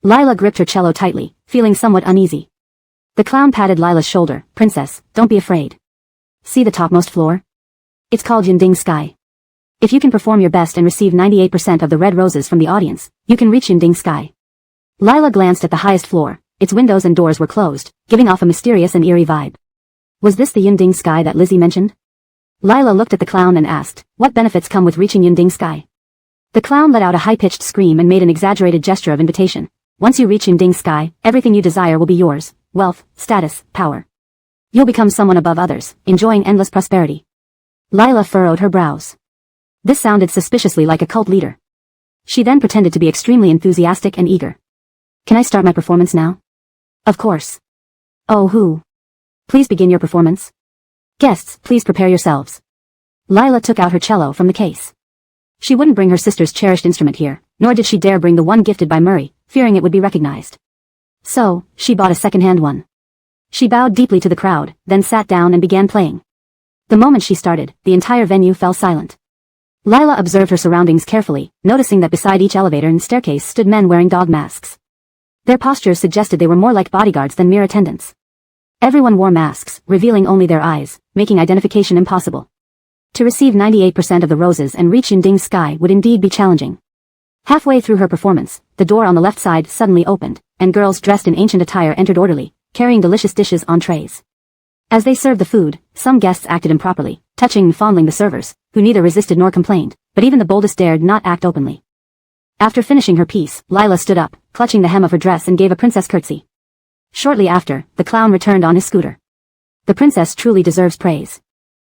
Lila gripped her cello tightly, feeling somewhat uneasy. The clown patted Lila's shoulder. "Princess, don't be afraid. See the topmost floor? It's called Yinding Sky. If you can perform your best and receive 98% of the red roses from the audience, you can reach Yinding Sky." Lila glanced at the highest floor. Its windows and doors were closed, giving off a mysterious and eerie vibe. Was this the Yinding Sky that Lizzie mentioned? Lila looked at the clown and asked, "What benefits come with reaching Yinding Sky?" The clown let out a high-pitched scream and made an exaggerated gesture of invitation. "Once you reach Yinding Sky, everything you desire will be yours: wealth, status, power. You'll become someone above others, enjoying endless prosperity." Lila furrowed her brows. This sounded suspiciously like a cult leader. She then pretended to be extremely enthusiastic and eager. "Can I start my performance now?" "Of course." "Oh, who? Please begin your performance. Guests, please prepare yourselves." Lila took out her cello from the case. She wouldn't bring her sister's cherished instrument here, nor did she dare bring the one gifted by Murray, fearing it would be recognized. So, she bought a second-hand one. She bowed deeply to the crowd, then sat down and began playing. The moment she started, the entire venue fell silent. Lila observed her surroundings carefully, noticing that beside each elevator and staircase stood men wearing dog masks. Their postures suggested they were more like bodyguards than mere attendants. Everyone wore masks, revealing only their eyes, making identification impossible. To receive 98% of the roses and reach Yinding Sky would indeed be challenging. Halfway through her performance, the door on the left side suddenly opened, and girls dressed in ancient attire entered orderly, carrying delicious dishes on trays. As they served the food, some guests acted improperly, touching and fondling the servers, who neither resisted nor complained, but even the boldest dared not act openly. After finishing her piece, Lila stood up, clutching the hem of her dress and gave a princess curtsy. Shortly after, the clown returned on his scooter. "The princess truly deserves praise.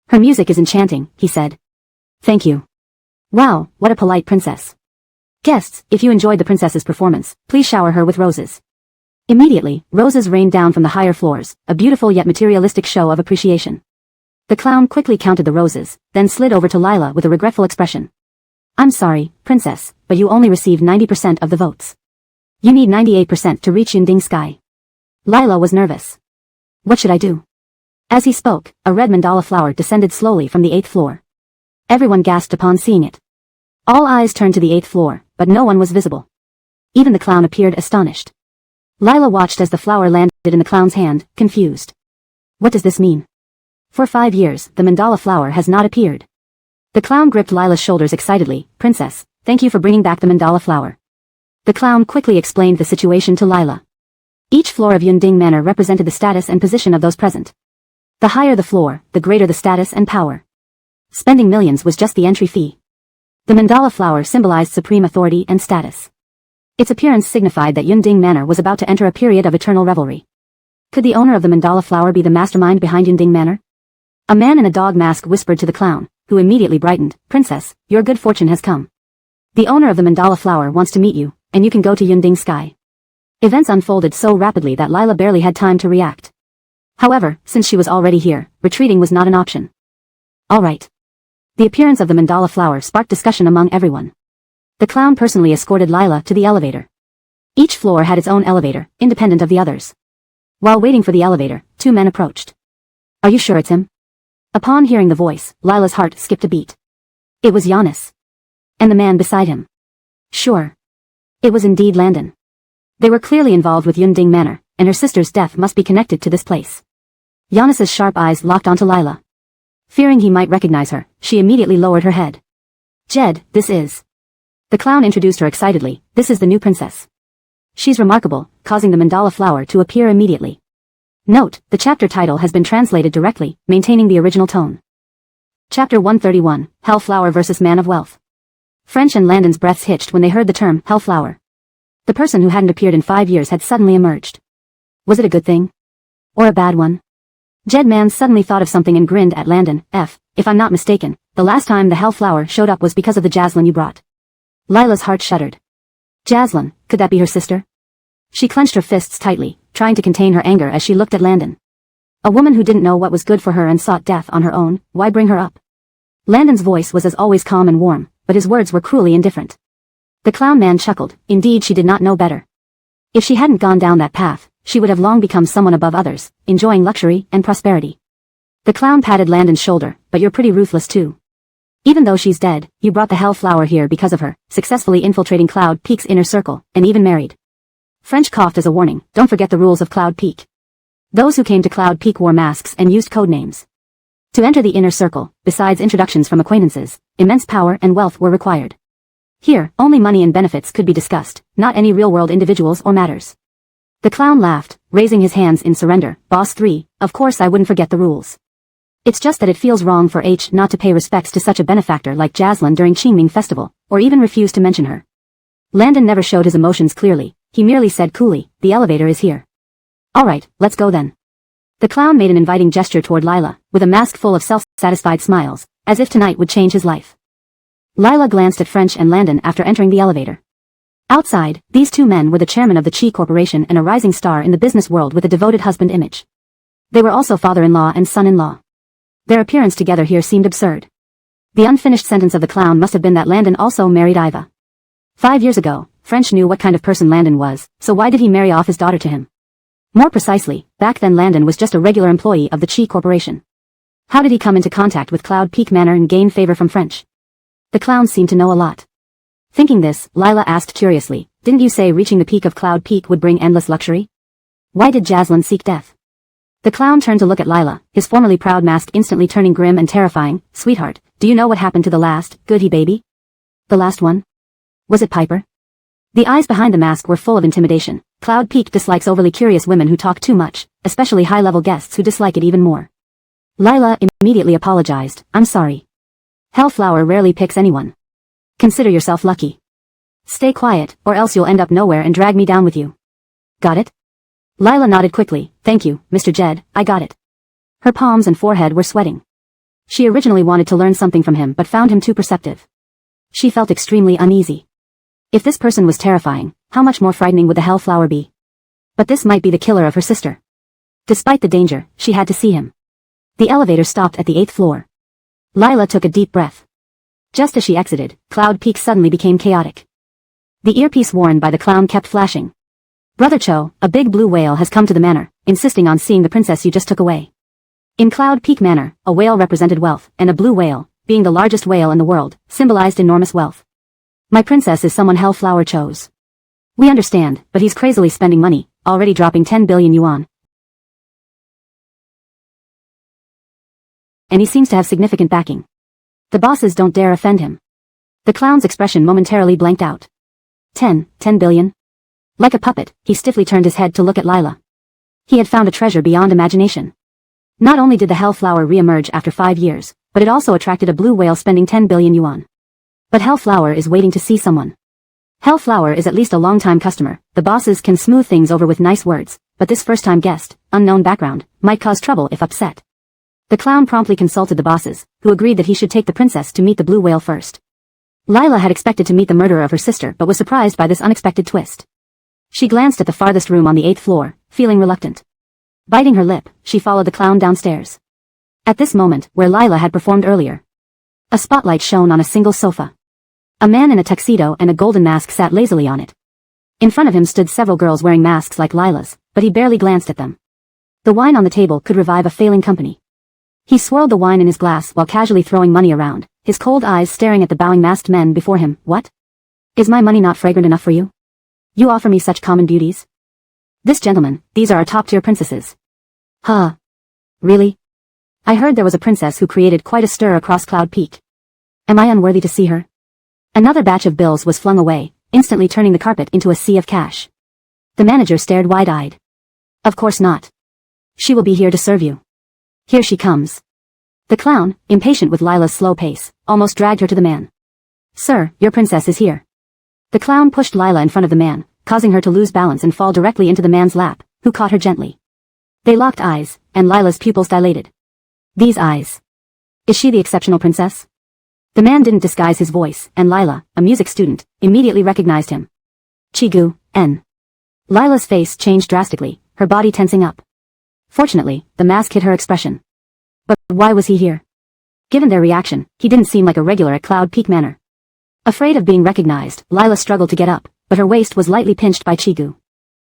Her music is enchanting," he said. "Thank you. Wow, what a polite princess. Guests, if you enjoyed the princess's performance, please shower her with roses." Immediately, roses rained down from the higher floors, a beautiful yet materialistic show of appreciation. The clown quickly counted the roses, then slid over to Lila with a regretful expression. "I'm sorry, princess, but you only received 90% of the votes. You need 98% to reach Yinding Sky." Lila was nervous. What should I do? As he spoke, a red mandala flower descended slowly from the 8th floor. Everyone gasped upon seeing it. All eyes turned to the 8th floor, but no one was visible. Even the clown appeared astonished. Lila watched as the flower landed in the clown's hand, confused. What does this mean? For 5 years, the mandala flower has not appeared. The clown gripped Lila's shoulders excitedly. "Princess, thank you for bringing back the mandala flower." The clown quickly explained the situation to Lila. Each floor of Yinding Manor represented the status and position of those present. The higher the floor, the greater the status and power. Spending millions was just the entry fee. The mandala flower symbolized supreme authority and status. Its appearance signified that Yinding Manor was about to enter a period of eternal revelry. Could the owner of the mandala flower be the mastermind behind Yinding Manor? A man in a dog mask whispered to the clown, who immediately brightened. "Princess, your good fortune has come. The owner of the mandala flower wants to meet you, and you can go to Yinding Sky." Events unfolded so rapidly that Lila barely had time to react. However, since she was already here, retreating was not an option. All right. The appearance of the mandala flower sparked discussion among everyone. The clown personally escorted Lila to the elevator. Each floor had its own elevator, independent of the others. While waiting for the elevator, 2 men approached. "Are you sure it's him?" Upon hearing the voice, Lila's heart skipped a beat. It was Giannis. And the man beside him. Sure. It was indeed Landon. They were clearly involved with Yinding Manor, and her sister's death must be connected to this place. Giannis's sharp eyes locked onto Lila. Fearing he might recognize her, she immediately lowered her head. "Jed, this is..." The clown introduced her excitedly. "This is the new princess. She's remarkable," causing the mandala flower to appear immediately. Note, the chapter title has been translated directly, maintaining the original tone. Chapter 131, Hellflower vs. Man of Wealth. French and Landon's breaths hitched when they heard the term, Hellflower. The person who hadn't appeared in 5 years had suddenly emerged. Was it a good thing? Or a bad one? Jed Man suddenly thought of something and grinned at Landon. If I'm not mistaken, the last time the Hellflower showed up was because of the Jaslyn you brought." Lila's heart shuddered. Jaslyn, could that be her sister? She clenched her fists tightly, trying to contain her anger as she looked at Landon. A woman who didn't know what was good for her and sought death on her own, why bring her up? Landon's voice was as always calm and warm, but his words were cruelly indifferent. The clown man chuckled. Indeed, she did not know better. If she hadn't gone down that path, she would have long become someone above others, enjoying luxury and prosperity. The clown patted Landon's shoulder, but you're pretty ruthless too. Even though she's dead, you brought the Hellflower here because of her, successfully infiltrating Cloud Peak's inner circle, and even married. French coughed as a warning, don't forget the rules of Cloud Peak. Those who came to Cloud Peak wore masks and used code names. To enter the inner circle, besides introductions from acquaintances, immense power and wealth were required. Here, only money and benefits could be discussed, not any real-world individuals or matters. The clown laughed, raising his hands in surrender. Boss 3, of course I wouldn't forget the rules. It's just that it feels wrong for H not to pay respects to such a benefactor like Jaslyn during Qingming Festival, or even refuse to mention her. Landon never showed his emotions clearly, he merely said coolly, the elevator is here. Alright, let's go then. The clown made an inviting gesture toward Lila, with a mask full of self-satisfied smiles, as if tonight would change his life. Lila glanced at French and Landon after entering the elevator. Outside, these two men were the chairman of the Qi Corporation and a rising star in the business world with a devoted husband image. They were also father-in-law and son-in-law. Their appearance together here seemed absurd. The unfinished sentence of the clown must have been that Landon also married Iva. 5 years ago, French knew what kind of person Landon was, so why did he marry off his daughter to him? More precisely, back then Landon was just a regular employee of the Qi Corporation. How did he come into contact with Cloud Peak Manor and gain favor from French? The clown seemed to know a lot. Thinking this, Lila asked curiously, didn't you say reaching the peak of Cloud Peak would bring endless luxury? Why did Jaslyn seek death? The clown turned to look at Lila, his formerly proud mask instantly turning grim and terrifying. Sweetheart, do you know what happened to the last, goody baby? The last one? Was it Piper? The eyes behind the mask were full of intimidation. Cloud Peak dislikes overly curious women who talk too much, especially high-level guests who dislike it even more. Lila immediately apologized, I'm sorry. Hellflower rarely picks anyone. Consider yourself lucky. Stay quiet, or else you'll end up nowhere and drag me down with you. Got it? Lila nodded quickly, thank you, Mr. Jed, I got it. Her palms and forehead were sweating. She originally wanted to learn something from him but found him too perceptive. She felt extremely uneasy. If this person was terrifying, how much more frightening would the Hellflower be? But this might be the killer of her sister. Despite the danger, she had to see him. The elevator stopped at the 8th floor. Lila took a deep breath. Just as she exited, Cloud Peak suddenly became chaotic. The earpiece worn by the clown kept flashing. Brother Cho, a big blue whale has come to the manor, insisting on seeing the princess you just took away. In Cloud Peak Manor, a whale represented wealth, and a blue whale, being the largest whale in the world, symbolized enormous wealth. My princess is someone Hellflower chose. We understand, but he's crazily spending money, already dropping 10 billion yuan. And he seems to have significant backing. The bosses don't dare offend him. The clown's expression momentarily blanked out. 10 billion? Like a puppet, he stiffly turned his head to look at Lila. He had found a treasure beyond imagination. Not only did the Hellflower re-emerge after 5 years, but it also attracted a blue whale spending 10 billion yuan. But Hellflower is waiting to see someone. Hellflower is at least a long-time customer, the bosses can smooth things over with nice words, but this first-time guest, unknown background, might cause trouble if upset. The clown promptly consulted the bosses, who agreed that he should take the princess to meet the blue whale first. Lila had expected to meet the murderer of her sister but was surprised by this unexpected twist. She glanced at the farthest room on the 8th floor, feeling reluctant. Biting her lip, she followed the clown downstairs. At this moment, where Lila had performed earlier, a spotlight shone on a single sofa. A man in a tuxedo and a golden mask sat lazily on it. In front of him stood several girls wearing masks like Lila's, but he barely glanced at them. The wine on the table could revive a failing company. He swirled the wine in his glass while casually throwing money around, his cold eyes staring at the bowing masked men before him. What? Is my money not fragrant enough for you? You offer me such common beauties? This gentleman, these are our top-tier princesses. Huh? Really? I heard there was a princess who created quite a stir across Cloud Peak. Am I unworthy to see her? Another batch of bills was flung away, instantly turning the carpet into a sea of cash. The manager stared wide-eyed. Of course not. She will be here to serve you. Here she comes. The clown, impatient with Lila's slow pace, almost dragged her to the man. Sir, your princess is here. The clown pushed Lila in front of the man, causing her to lose balance and fall directly into the man's lap, who caught her gently. They locked eyes, and Lila's pupils dilated. These eyes. Is she the exceptional princess? The man didn't disguise his voice, and Lila, a music student, immediately recognized him. Chigu, N. Lila's face changed drastically, her body tensing up. Fortunately, the mask hid her expression. But why was he here? Given their reaction, he didn't seem like a regular at Cloud Peak Manor. Afraid of being recognized, Lila struggled to get up, but her waist was lightly pinched by Chigu.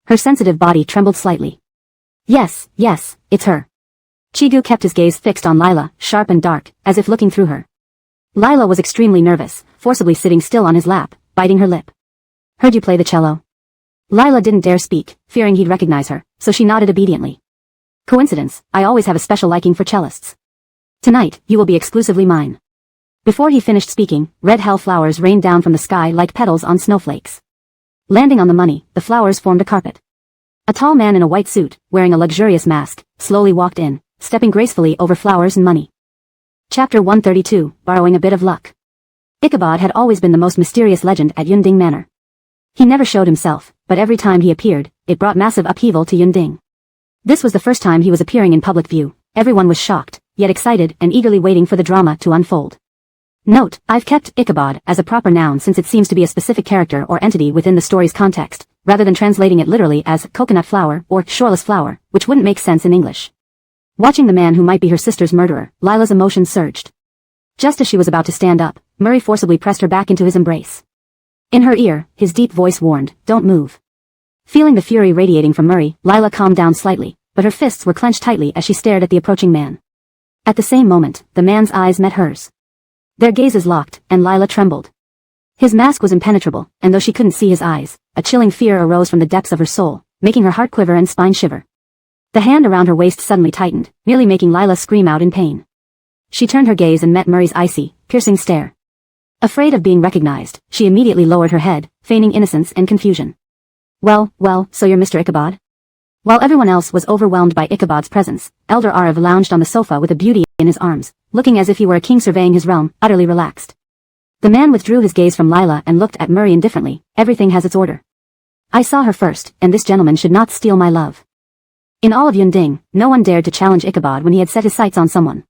Her sensitive body trembled slightly. Yes, it's her. Chigu kept his gaze fixed on Lila, sharp and dark, as if looking through her. Lila was extremely nervous, forcibly sitting still on his lap, biting her lip. Heard you play the cello? Lila didn't dare speak, fearing he'd recognize her, so she nodded obediently. Coincidence, I always have a special liking for cellists. Tonight, you will be exclusively mine. Before he finished speaking, red hell flowers rained down from the sky like petals on snowflakes. Landing on the money, the flowers formed a carpet. A tall man in a white suit, wearing a luxurious mask, slowly walked in, stepping gracefully over flowers and money. Chapter 132, Borrowing a Bit of Luck. Ichabod had always been the most mysterious legend at Yunding Manor. He never showed himself, but every time he appeared, it brought massive upheaval to Yunding. This was the first time he was appearing in public view. Everyone was shocked, yet excited and eagerly waiting for the drama to unfold. Note, I've kept Ichabod as a proper noun since it seems to be a specific character or entity within the story's context, rather than translating it literally as coconut flower or shoreless flower, which wouldn't make sense in English. Watching the man who might be her sister's murderer, Lila's emotions surged. Just as she was about to stand up, Murray forcibly pressed her back into his embrace. In her ear, his deep voice warned, "Don't move." Feeling the fury radiating from Murray, Lila calmed down slightly, but her fists were clenched tightly as she stared at the approaching man. At the same moment, the man's eyes met hers. Their gazes locked, and Lila trembled. His mask was impenetrable, and though she couldn't see his eyes, a chilling fear arose from the depths of her soul, making her heart quiver and spine shiver. The hand around her waist suddenly tightened, nearly making Lila scream out in pain. She turned her gaze and met Murray's icy, piercing stare. Afraid of being recognized, she immediately lowered her head, feigning innocence and confusion. Well, so you're Mr. Ichabod? While everyone else was overwhelmed by Ichabod's presence, Elder Arav lounged on the sofa with a beauty in his arms, looking as if he were a king surveying his realm, utterly relaxed. The man withdrew his gaze from Lila and looked at Murray indifferently. Everything has its order. I saw her first, and this gentleman should not steal my love. In all of Yunding, no one dared to challenge Ichabod when he had set his sights on someone.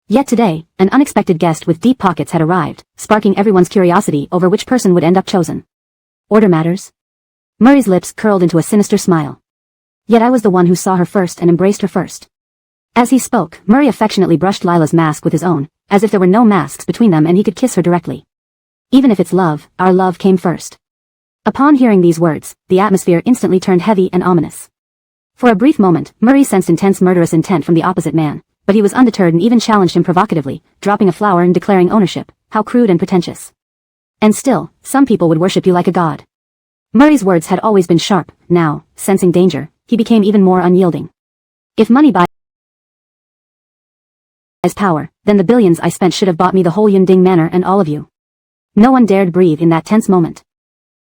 Yet today, an unexpected guest with deep pockets had arrived, sparking everyone's curiosity over which person would end up chosen. Order matters? Murray's lips curled into a sinister smile. Yet I was the one who saw her first and embraced her first. As he spoke, Murray affectionately brushed Lila's mask with his own, as if there were no masks between them and he could kiss her directly. Even if it's love, our love came first. Upon hearing these words, the atmosphere instantly turned heavy and ominous. For a brief moment, Murray sensed intense murderous intent from the opposite man, but he was undeterred and even challenged him provocatively, dropping a flower and declaring ownership. How crude and pretentious. And still, some people would worship you like a god. Murray's words had always been sharp. Now, sensing danger, he became even more unyielding. If money buys power, then the billions I spent should have bought me the whole Yunding Manor and all of you. No one dared breathe in that tense moment.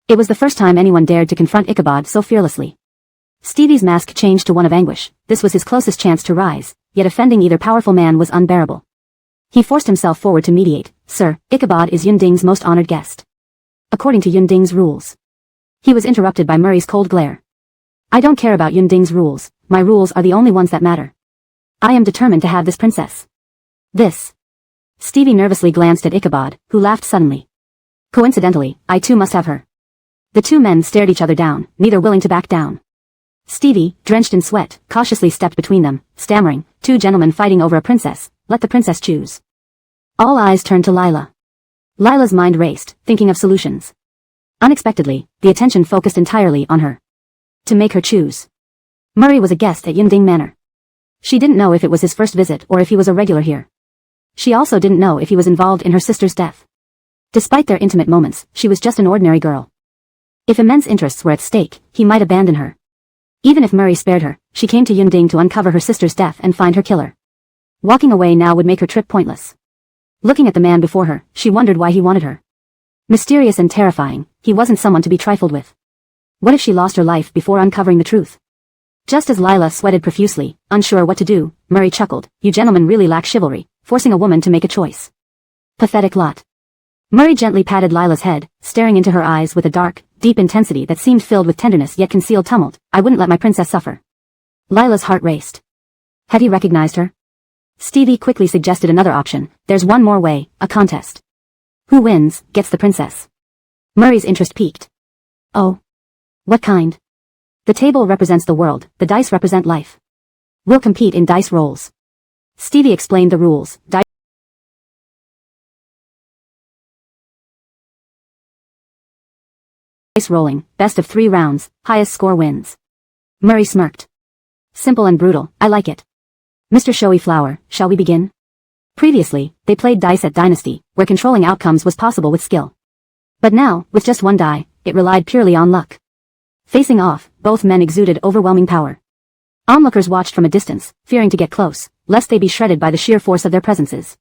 It was the first time anyone dared to confront Ichabod so fearlessly. Stevie's mask changed to one of anguish. This was his closest chance to rise, yet offending either powerful man was unbearable. He forced himself forward to mediate. Sir, Ichabod is Yunding's most honored guest. According to Yunding's rules. He was interrupted by Murray's cold glare. I don't care about Yunding's rules. My rules are the only ones that matter. I am determined to have this princess. This. Stevie nervously glanced at Ichabod, who laughed suddenly. Coincidentally, I too must have her. The two men stared each other down, neither willing to back down. Stevie, drenched in sweat, cautiously stepped between them, stammering, two gentlemen fighting over a princess, let the princess choose. All eyes turned to Lila. Lila's mind raced, thinking of solutions. Unexpectedly, the attention focused entirely on her. To make her choose. Murray was a guest at Yunding Manor. She didn't know if it was his first visit or if he was a regular here. She also didn't know if he was involved in her sister's death. Despite their intimate moments, she was just an ordinary girl. If immense interests were at stake, he might abandon her. Even if Murray spared her, she came to Yunding to uncover her sister's death and find her killer. Walking away now would make her trip pointless. Looking at the man before her, she wondered why he wanted her. Mysterious and terrifying, he wasn't someone to be trifled with. What if she lost her life before uncovering the truth? Just as Lila sweated profusely, unsure what to do, Murray chuckled. You gentlemen really lack chivalry, forcing a woman to make a choice. Pathetic lot. Murray gently patted Lila's head, staring into her eyes with a dark, deep intensity that seemed filled with tenderness yet concealed tumult. I wouldn't let my princess suffer. Lila's heart raced. Had he recognized her? Stevie quickly suggested another option. There's one more way, a contest. Who wins, gets the princess. Murray's interest piqued. Oh. What kind? The table represents the world, the dice represent life. We'll compete in dice rolls. Stevie explained the rules. Dice rolling, best of 3 rounds, highest score wins. Murray smirked. Simple and brutal, I like it. Mr. Showy Flower, shall we begin? Previously, they played dice at Dynasty, where controlling outcomes was possible with skill. But now, with just one die, it relied purely on luck. Facing off, both men exuded overwhelming power. Onlookers watched from a distance, fearing to get close, lest they be shredded by the sheer force of their presences.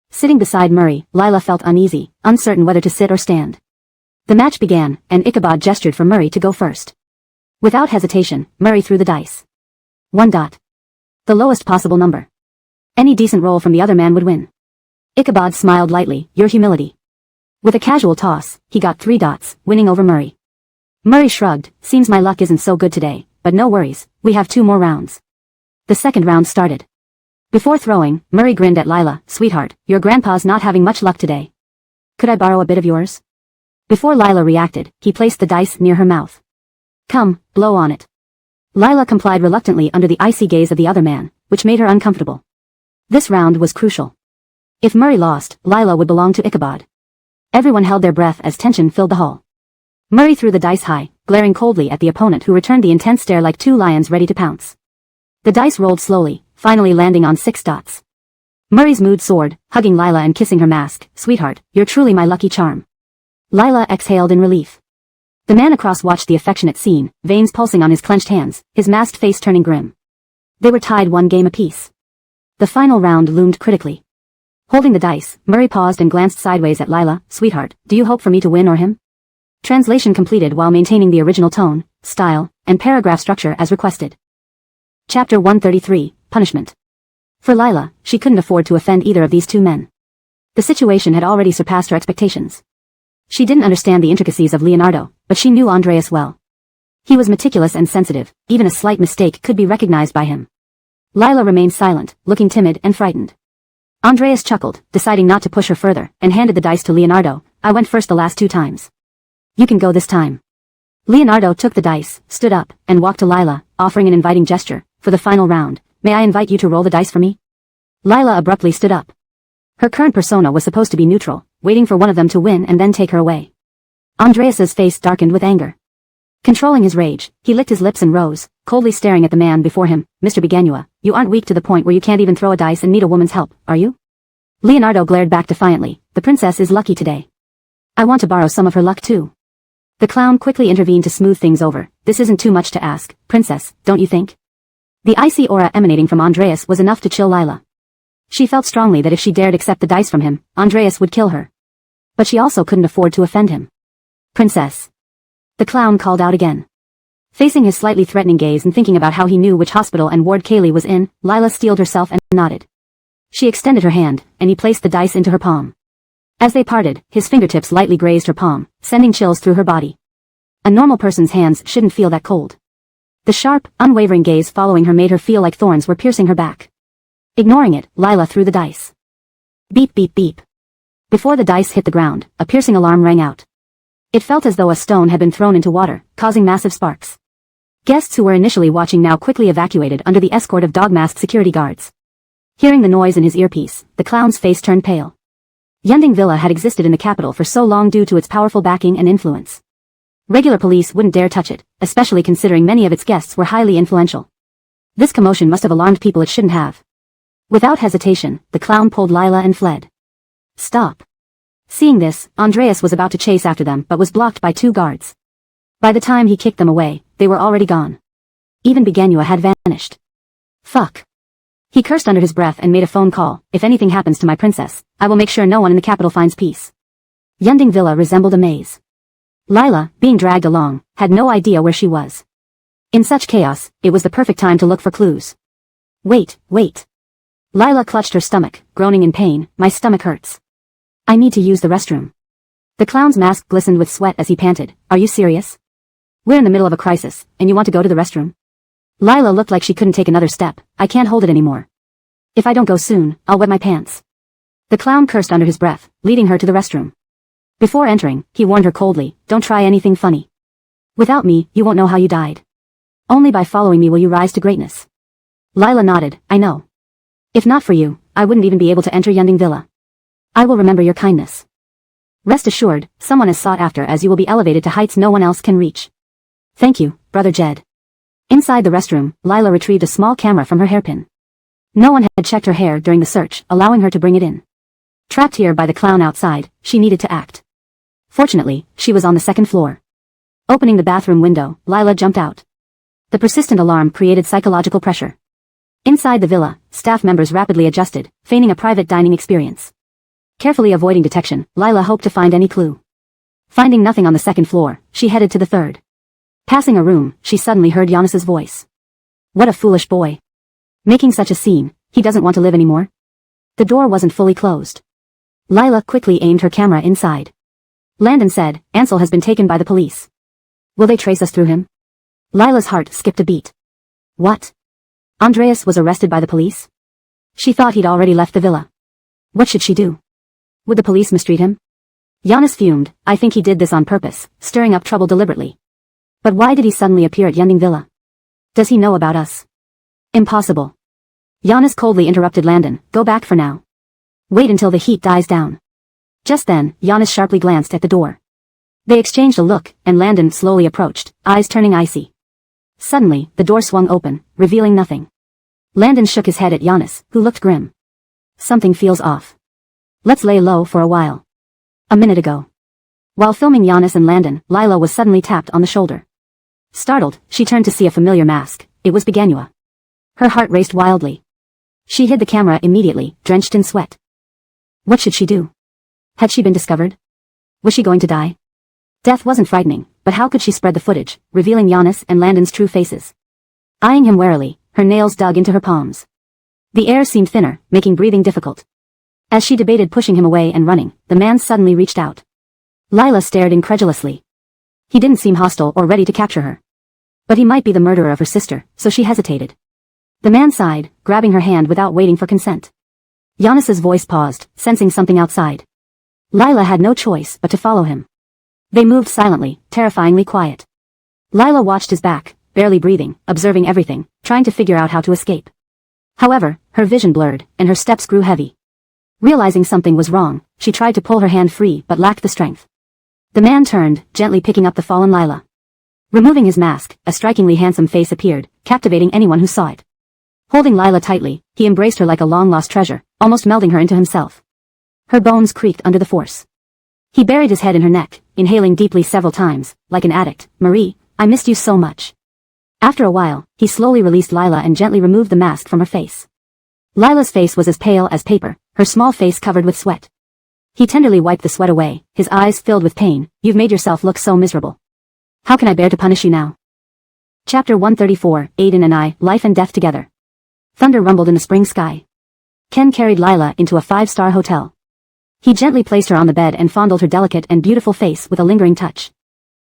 Sitting beside Murray, Lila felt uneasy, uncertain whether to sit or stand. The match began, and Ichabod gestured for Murray to go first. Without hesitation, Murray threw the dice. 1. The lowest possible number. Any decent roll from the other man would win. Ichabod smiled lightly, your humility. With a casual toss, he got 3 dots, winning over Murray. Murray shrugged, seems my luck isn't so good today, but no worries, we have 2 more rounds. The second round started. Before throwing, Murray grinned at Lila, sweetheart, your grandpa's not having much luck today. Could I borrow a bit of yours? Before Lila reacted, he placed the dice near her mouth. Come, blow on it. Lila complied reluctantly under the icy gaze of the other man, which made her uncomfortable. This round was crucial. If Murray lost, Lila would belong to Ichabod. Everyone held their breath as tension filled the hall. Murray threw the dice high, glaring coldly at the opponent who returned the intense stare like 2 lions ready to pounce. The dice rolled slowly, finally landing on 6 dots. Murray's mood soared, hugging Lila and kissing her mask. Sweetheart, you're truly my lucky charm. Lila exhaled in relief. The man across watched the affectionate scene, veins pulsing on his clenched hands, his masked face turning grim. They were tied 1 game apiece. The final round loomed critically. Holding the dice, Murray paused and glanced sideways at Lila. Sweetheart, do you hope for me to win or him? Translation completed while maintaining the original tone, style, and paragraph structure as requested. Chapter 133, Punishment. For Lila, she couldn't afford to offend either of these 2 men. The situation had already surpassed her expectations. She didn't understand the intricacies of Leonardo, but she knew Andreas well. He was meticulous and sensitive, even a slight mistake could be recognized by him. Lila remained silent, looking timid and frightened. Andreas chuckled, deciding not to push her further, and handed the dice to Leonardo. I went first the last 2 times. You can go this time. Leonardo took the dice, stood up, and walked to Lila, offering an inviting gesture. For the final round, may I invite you to roll the dice for me? Lila abruptly stood up. Her current persona was supposed to be neutral, waiting for one of them to win and then take her away. Andreas's face darkened with anger. Controlling his rage, he licked his lips and rose, coldly staring at the man before him. Mr. Beganua, you aren't weak to the point where you can't even throw a dice and need a woman's help, are you? Leonardo glared back defiantly. The princess is lucky today. I want to borrow some of her luck too. The clown quickly intervened to smooth things over. This isn't too much to ask, princess, don't you think? The icy aura emanating from Andreas was enough to chill Lila. She felt strongly that if she dared accept the dice from him, Andreas would kill her. But she also couldn't afford to offend him. Princess. The clown called out again. Facing his slightly threatening gaze and thinking about how he knew which hospital and ward Kaylee was in, Lila steeled herself and nodded. She extended her hand, and he placed the dice into her palm. As they parted, his fingertips lightly grazed her palm, sending chills through her body. A normal person's hands shouldn't feel that cold. The sharp, unwavering gaze following her made her feel like thorns were piercing her back. Ignoring it, Lila threw the dice. Beep beep beep. Before the dice hit the ground, a piercing alarm rang out. It felt as though a stone had been thrown into water, causing massive sparks. Guests who were initially watching now quickly evacuated under the escort of dog-masked security guards. Hearing the noise in his earpiece, the clown's face turned pale. Yunding Villa had existed in the capital for so long due to its powerful backing and influence. Regular police wouldn't dare touch it, especially considering many of its guests were highly influential. This commotion must have alarmed people it shouldn't have. Without hesitation, the clown pulled Lila and fled. Stop. Seeing this, Andreas was about to chase after them but was blocked by 2 guards. By the time he kicked them away, they were already gone. Even Beganua had vanished. Fuck. He cursed under his breath and made a phone call. If anything happens to my princess, I will make sure no one in the capital finds peace. Yunding Villa resembled a maze. Lila, being dragged along, had no idea where she was. In such chaos, it was the perfect time to look for clues. Wait. Lila clutched her stomach, groaning in pain. My stomach hurts. I need to use the restroom. The clown's mask glistened with sweat as he panted. Are you serious? We're in the middle of a crisis, and you want to go to the restroom? Lila looked like she couldn't take another step. I can't hold it anymore. If I don't go soon, I'll wet my pants. The clown cursed under his breath, leading her to the restroom. Before entering, he warned her coldly, don't try anything funny. Without me, you won't know how you died. Only by following me will you rise to greatness. Lila nodded, I know. If not for you, I wouldn't even be able to enter Yunding Villa. I will remember your kindness. Rest assured, someone is sought after as you will be elevated to heights no one else can reach. Thank you, Brother Jed. Inside the restroom, Lila retrieved a small camera from her hairpin. No one had checked her hair during the search, allowing her to bring it in. Trapped here by the clown outside, she needed to act. Fortunately, she was on the second floor. Opening the bathroom window, Lila jumped out. The persistent alarm created psychological pressure. Inside the villa, staff members rapidly adjusted, feigning a private dining experience. Carefully avoiding detection, Lila hoped to find any clue. Finding nothing on the second floor, she headed to the third. Passing a room, she suddenly heard Giannis's voice. What a foolish boy. Making such a scene, he doesn't want to live anymore. The door wasn't fully closed. Lila quickly aimed her camera inside. Landon said, Ansel has been taken by the police. Will they trace us through him? Lila's heart skipped a beat. What? Andreas was arrested by the police? She thought he'd already left the villa. What should she do? Would the police mistreat him? Giannis fumed. I think he did this on purpose, stirring up trouble deliberately. But why did he suddenly appear at Yending Villa? Does he know about us? Impossible. Giannis coldly interrupted Landon. Go back for now. Wait until the heat dies down. Just then, Giannis sharply glanced at the door. They exchanged a look, and Landon slowly approached, eyes turning icy. Suddenly, the door swung open, revealing nothing. Landon shook his head at Giannis, who looked grim. Something feels off. Let's lay low for a while. A minute ago. While filming Giannis and Landon, Lila was suddenly tapped on the shoulder. Startled, she turned to see a familiar mask. It was Beganua. Her heart raced wildly. She hid the camera immediately, drenched in sweat. What should she do? Had she been discovered? Was she going to die? Death wasn't frightening, but how could she spread the footage, revealing Giannis and Landon's true faces? Eyeing him warily, her nails dug into her palms. The air seemed thinner, making breathing difficult. As she debated pushing him away and running, the man suddenly reached out. Lila stared incredulously. He didn't seem hostile or ready to capture her. But he might be the murderer of her sister, so she hesitated. The man sighed, grabbing her hand without waiting for consent. Giannis's voice paused, sensing something outside. Lila had no choice but to follow him. They moved silently, terrifyingly quiet. Lila watched his back, barely breathing, observing everything, trying to figure out how to escape. However, her vision blurred, and her steps grew heavy. Realizing something was wrong, she tried to pull her hand free but lacked the strength. The man turned, gently picking up the fallen Lila. Removing his mask, a strikingly handsome face appeared, captivating anyone who saw it. Holding Lila tightly, he embraced her like a long-lost treasure, almost melding her into himself. Her bones creaked under the force. He buried his head in her neck, inhaling deeply several times, like an addict. Marie, I missed you so much. After a while, he slowly released Lila and gently removed the mask from her face. Lila's face was as pale as paper, her small face covered with sweat. He tenderly wiped the sweat away, his eyes filled with pain. You've made yourself look so miserable. How can I bear to punish you now? Chapter 134, Aiden and I, Life and Death Together. Thunder rumbled in the spring sky. Ken carried Lila into a 5-star hotel. He gently placed her on the bed and fondled her delicate and beautiful face with a lingering touch.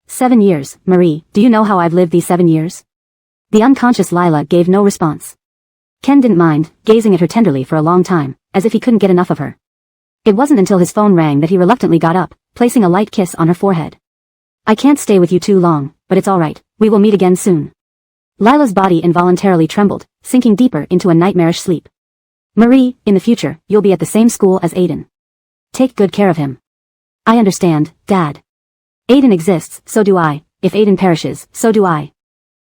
7 years, Marie, do you know how I've lived these 7 years? The unconscious Lila gave no response. Ken didn't mind, gazing at her tenderly for a long time, as if he couldn't get enough of her. It wasn't until his phone rang that he reluctantly got up, placing a light kiss on her forehead. I can't stay with you too long, but it's alright, we will meet again soon. Lila's body involuntarily trembled, sinking deeper into a nightmarish sleep. Marie, in the future, you'll be at the same school as Aiden. Take good care of him. I understand, Dad. Aiden exists, so do I. If Aiden perishes, so do I.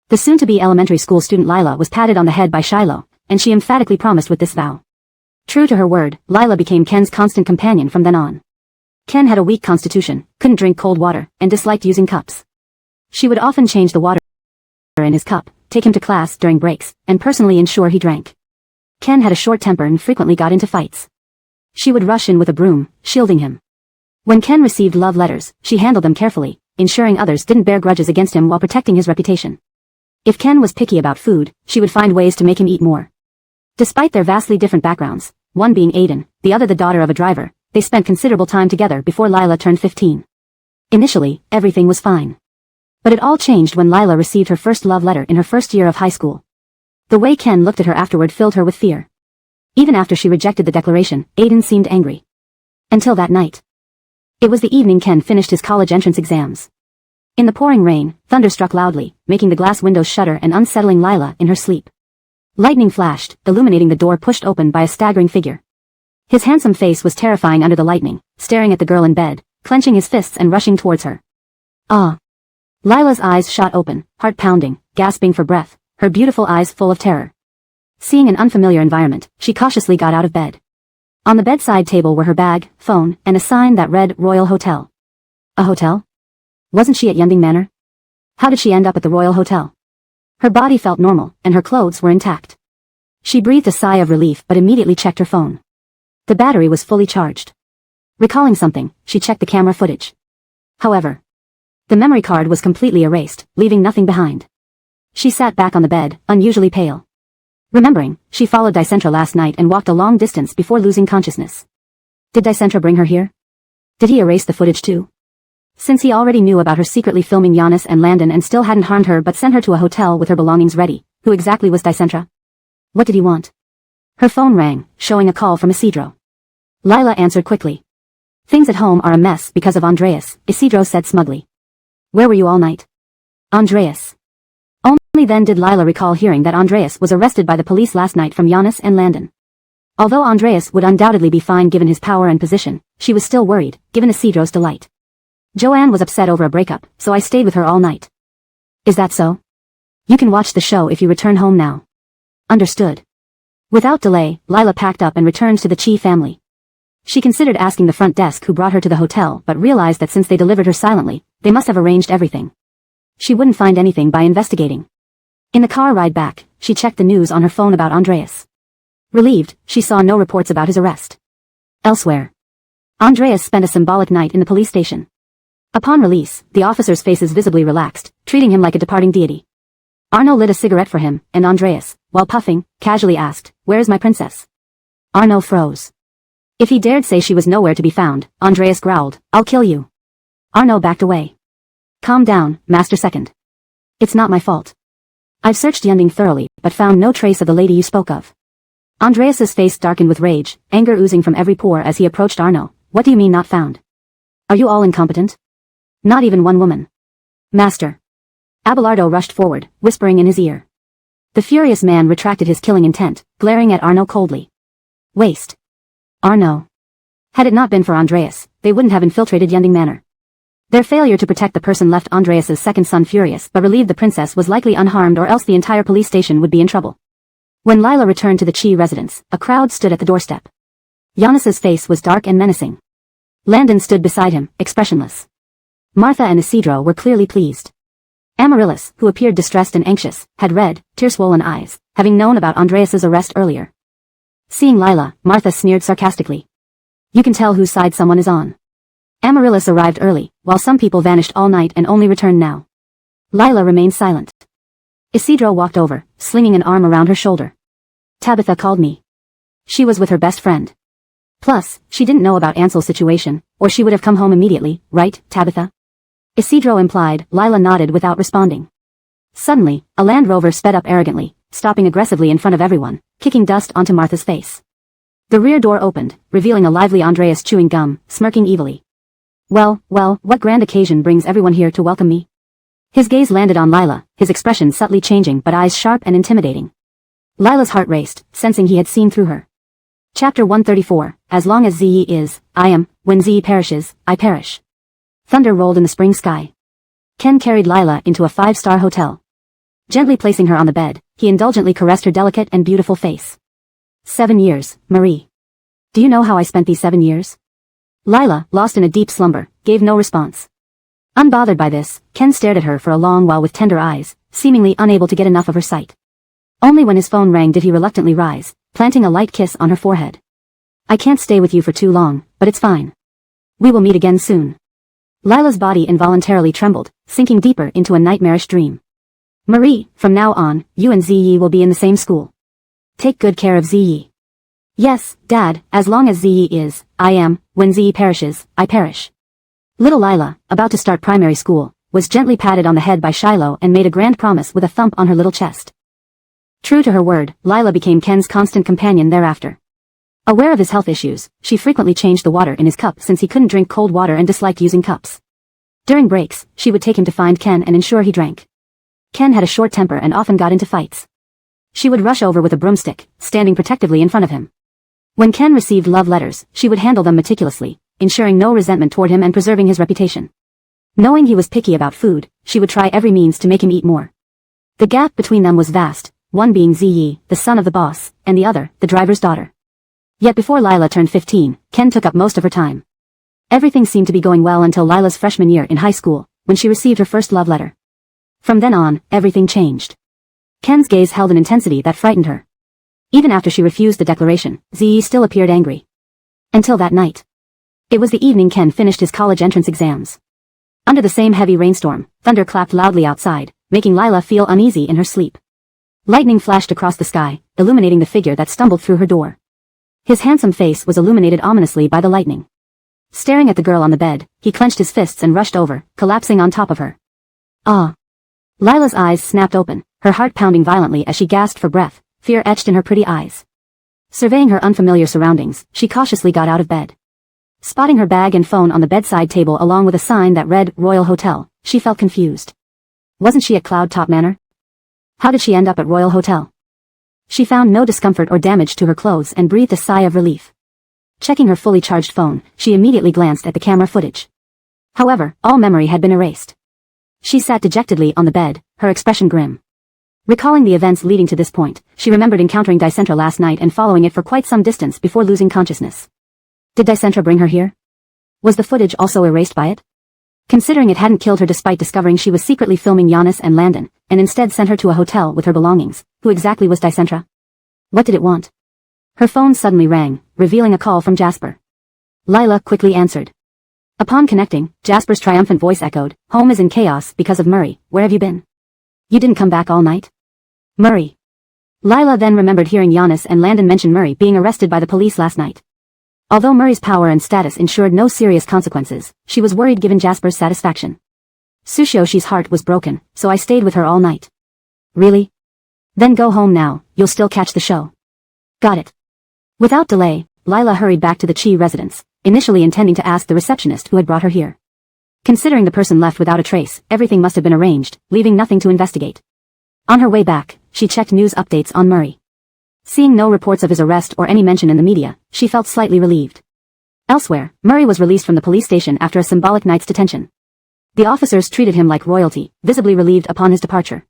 The soon-to-be elementary school student Lila was patted on the head by Shiloh, and she emphatically promised with this vow. True to her word, Lila became Ken's constant companion from then on. Ken had a weak constitution, couldn't drink cold water, and disliked using cups. She would often change the water in his cup, take him to class during breaks, and personally ensure he drank. Ken had a short temper and frequently got into fights. She would rush in with a broom, shielding him. When Ken received love letters, she handled them carefully, ensuring others didn't bear grudges against him while protecting his reputation. If Ken was picky about food, she would find ways to make him eat more. Despite their vastly different backgrounds, one being Aiden, the other the daughter of a driver, they spent considerable time together before Lila turned 15. Initially, everything was fine. But it all changed when Lila received her first love letter in her first year of high school. The way Ken looked at her afterward filled her with fear. Even after she rejected the declaration, Aiden seemed angry. Until that night. It was the evening Ken finished his college entrance exams. In the pouring rain, thunder struck loudly, making the glass windows shudder and unsettling Lila in her sleep. Lightning flashed, illuminating the door pushed open by a staggering figure. His handsome face was terrifying under the lightning, staring at the girl in bed, clenching his fists and rushing towards her. Ah! Lila's eyes shot open, heart pounding, gasping for breath. her beautiful eyes full of terror. Seeing an unfamiliar environment, she cautiously got out of bed. On the bedside table were her bag, phone, and a sign that read Royal Hotel. A hotel? Wasn't she at Yunding Manor? How did she end up at the Royal Hotel? Her body felt normal, and her clothes were intact. She breathed a sigh of relief but immediately checked her phone. The battery was fully charged. Recalling something, she checked the camera footage. However, the memory card was completely erased, leaving nothing behind. She sat back on the bed, unusually pale. Remembering, she followed Dicentra last night and walked a long distance before losing consciousness. Did Dicentra bring her here? Did he erase the footage too? Since he already knew about her secretly filming Giannis and Landon and still hadn't harmed her but sent her to a hotel with her belongings ready, who exactly was Dicentra? What did he want? Her phone rang, showing a call from Isidro. Lila answered quickly. Things at home are a mess because of Andreas, Isidro said smugly. Where were you all night? Andreas. Only then did Lila recall hearing that Andreas was arrested by the police last night from Giannis and Landon. Although Andreas would undoubtedly be fine given his power and position, she was still worried, given Isidro's delight. Joanne was upset over a breakup, so I stayed with her all night. Is that so? You can watch the show if you return home now. Understood. Without delay, Lila packed up and returned to the Chi family. She considered asking the front desk who brought her to the hotel but realized that since they delivered her silently, they must have arranged everything. She wouldn't find anything by investigating. In the car ride back, she checked the news on her phone about Andreas. Relieved, she saw no reports about his arrest. Elsewhere, Andreas spent a symbolic night in the police station. Upon release, the officers' faces visibly relaxed, treating him like a departing deity. Arno lit a cigarette for him, and Andreas, while puffing, casually asked, "Where is my princess?" Arno froze. If he dared say she was nowhere to be found, Andreas growled, "I'll kill you." Arno backed away. "Calm down, Master Second. It's not my fault. I've searched Yunding thoroughly, but found no trace of the lady you spoke of." Andreas's face darkened with rage, anger oozing from every pore as he approached Arno. "What do you mean not found? Are you all incompetent? Not even one woman." "Master." Abelardo rushed forward, whispering in his ear. The furious man retracted his killing intent, glaring at Arno coldly. "Waste. Arno. Had it not been for Andreas, they wouldn't have infiltrated Yunding Manor. Their failure to protect the person left Andreas's second son furious but relieved the princess was likely unharmed or else the entire police station would be in trouble." When Lila returned to the Chi residence, a crowd stood at the doorstep. Giannis's face was dark and menacing. Landon stood beside him, expressionless. Martha and Isidro were clearly pleased. Amaryllis, who appeared distressed and anxious, had red, tear-swollen eyes, having known about Andreas's arrest earlier. Seeing Lila, Martha sneered sarcastically. "You can tell whose side someone is on." Amaryllis arrived early, while some people vanished all night and only returned now. Lila remained silent. Isidro walked over, slinging an arm around her shoulder. "Tabitha called me. She was with her best friend. Plus, she didn't know about Ansel's situation, or she would have come home immediately, right, Tabitha?" Isidro implied. Lila nodded without responding. Suddenly, a Land Rover sped up arrogantly, stopping aggressively in front of everyone, kicking dust onto Martha's face. The rear door opened, revealing a lively Andreas chewing gum, smirking evilly. Well, what grand occasion brings everyone here to welcome me?" His gaze landed on Lila, his expression subtly changing but eyes sharp and intimidating. Lila's heart raced, sensing he had seen through her. Chapter 134, As long as Ze is, I am, when Ze perishes, I perish. Thunder rolled in the spring sky. Ken carried Lila into a 5-star hotel. Gently placing her on the bed, he indulgently caressed her delicate and beautiful face. 7 years, Marie. Do you know how I spent these 7 years? Lila, lost in a deep slumber, gave no response. Unbothered by this, Ken stared at her for a long while with tender eyes, seemingly unable to get enough of her sight. Only when his phone rang did he reluctantly rise, planting a light kiss on her forehead. "I can't stay with you for too long, but it's fine. We will meet again soon." Lila's body involuntarily trembled, sinking deeper into a nightmarish dream. "Marie, from now on, you and Ze will be in the same school. Take good care of Ze." "Yes, Dad, as long as Ze is, I am, when Ze perishes, I perish." Little Lila, about to start primary school, was gently patted on the head by Shiloh and made a grand promise with a thump on her little chest. True to her word, Lila became Ken's constant companion thereafter. Aware of his health issues, she frequently changed the water in his cup since he couldn't drink cold water and disliked using cups. During breaks, she would take him to find Ken and ensure he drank. Ken had a short temper and often got into fights. She would rush over with a broomstick, standing protectively in front of him. When Ken received love letters, she would handle them meticulously, ensuring no resentment toward him and preserving his reputation. Knowing he was picky about food, she would try every means to make him eat more. The gap between them was vast, one being Ziyi, the son of the boss, and the other, the driver's daughter. Yet before Lila turned 15, Ken took up most of her time. Everything seemed to be going well until Lila's freshman year in high school, when she received her first love letter. From then on, everything changed. Ken's gaze held an intensity that frightened her. Even after she refused the declaration, Ziyi still appeared angry. Until that night. It was the evening Ken finished his college entrance exams. Under the same heavy rainstorm, thunder clapped loudly outside, making Lila feel uneasy in her sleep. Lightning flashed across the sky, illuminating the figure that stumbled through her door. His handsome face was illuminated ominously by the lightning. Staring at the girl on the bed, he clenched his fists and rushed over, collapsing on top of her. Ah! Lila's eyes snapped open, her heart pounding violently as she gasped for breath, fear etched in her pretty eyes. Surveying her unfamiliar surroundings, she cautiously got out of bed. Spotting her bag and phone on the bedside table along with a sign that read Royal Hotel, she felt confused. Wasn't she at Cloud Top Manor? How did she end up at Royal Hotel? She found no discomfort or damage to her clothes and breathed a sigh of relief. Checking her fully charged phone, she immediately glanced at the camera footage. However, all memory had been erased. She sat dejectedly on the bed, her expression grim. Recalling the events leading to this point, she remembered encountering Dicentra last night and following it for quite some distance before losing consciousness. Did Dicentra bring her here? Was the footage also erased by it? Considering it hadn't killed her despite discovering she was secretly filming Giannis and Landon, and instead sent her to a hotel with her belongings, who exactly was Dicentra? What did it want? Her phone suddenly rang, revealing a call from Jasper. Lila quickly answered. Upon connecting, Jasper's triumphant voice echoed, "Home is in chaos because of Murray. Where have you been? You didn't come back all night?" Murray. Lila then remembered hearing Giannis and Landon mention Murray being arrested by the police last night. Although Murray's power and status ensured no serious consequences, she was worried given Jasper's satisfaction. Sushiyoshi's heart was broken, so I stayed with her all night. Really? Then go home now, you'll still catch the show. Got it. Without delay, Lila hurried back to the Chi residence, initially intending to ask the receptionist who had brought her here. Considering the person left without a trace, everything must have been arranged, leaving nothing to investigate. On her way back, she checked news updates on Murray. Seeing no reports of his arrest or any mention in the media, she felt slightly relieved. Elsewhere, Murray was released from the police station after a symbolic night's detention. The officers treated him like royalty, visibly relieved upon his departure.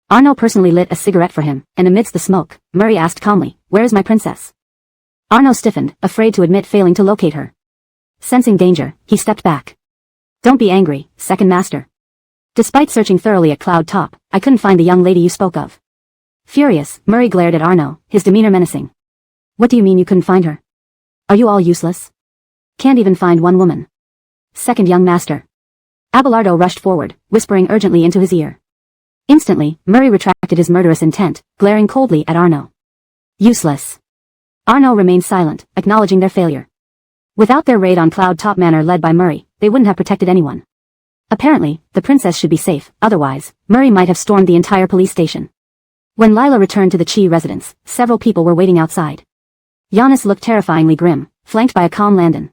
Arno personally lit a cigarette for him, and amidst the smoke, Murray asked calmly, "Where is my princess?" Arno stiffened, afraid to admit failing to locate her. Sensing danger, he stepped back. "Don't be angry, second master. Despite searching thoroughly at Cloud Top, I couldn't find the young lady you spoke of." Furious, Murray glared at Arno, his demeanor menacing. "What do you mean you couldn't find her? Are you all useless? Can't even find one woman?" "Second young master." Abelardo rushed forward, whispering urgently into his ear. Instantly, Murray retracted his murderous intent, glaring coldly at Arno. "Useless." Arno remained silent, acknowledging their failure. Without their raid on Cloud Top Manor led by Murray, they wouldn't have protected anyone. Apparently, the princess should be safe, otherwise, Murray might have stormed the entire police station. When Lila returned to the Chi residence, several people were waiting outside. Giannis looked terrifyingly grim, flanked by a calm Landon.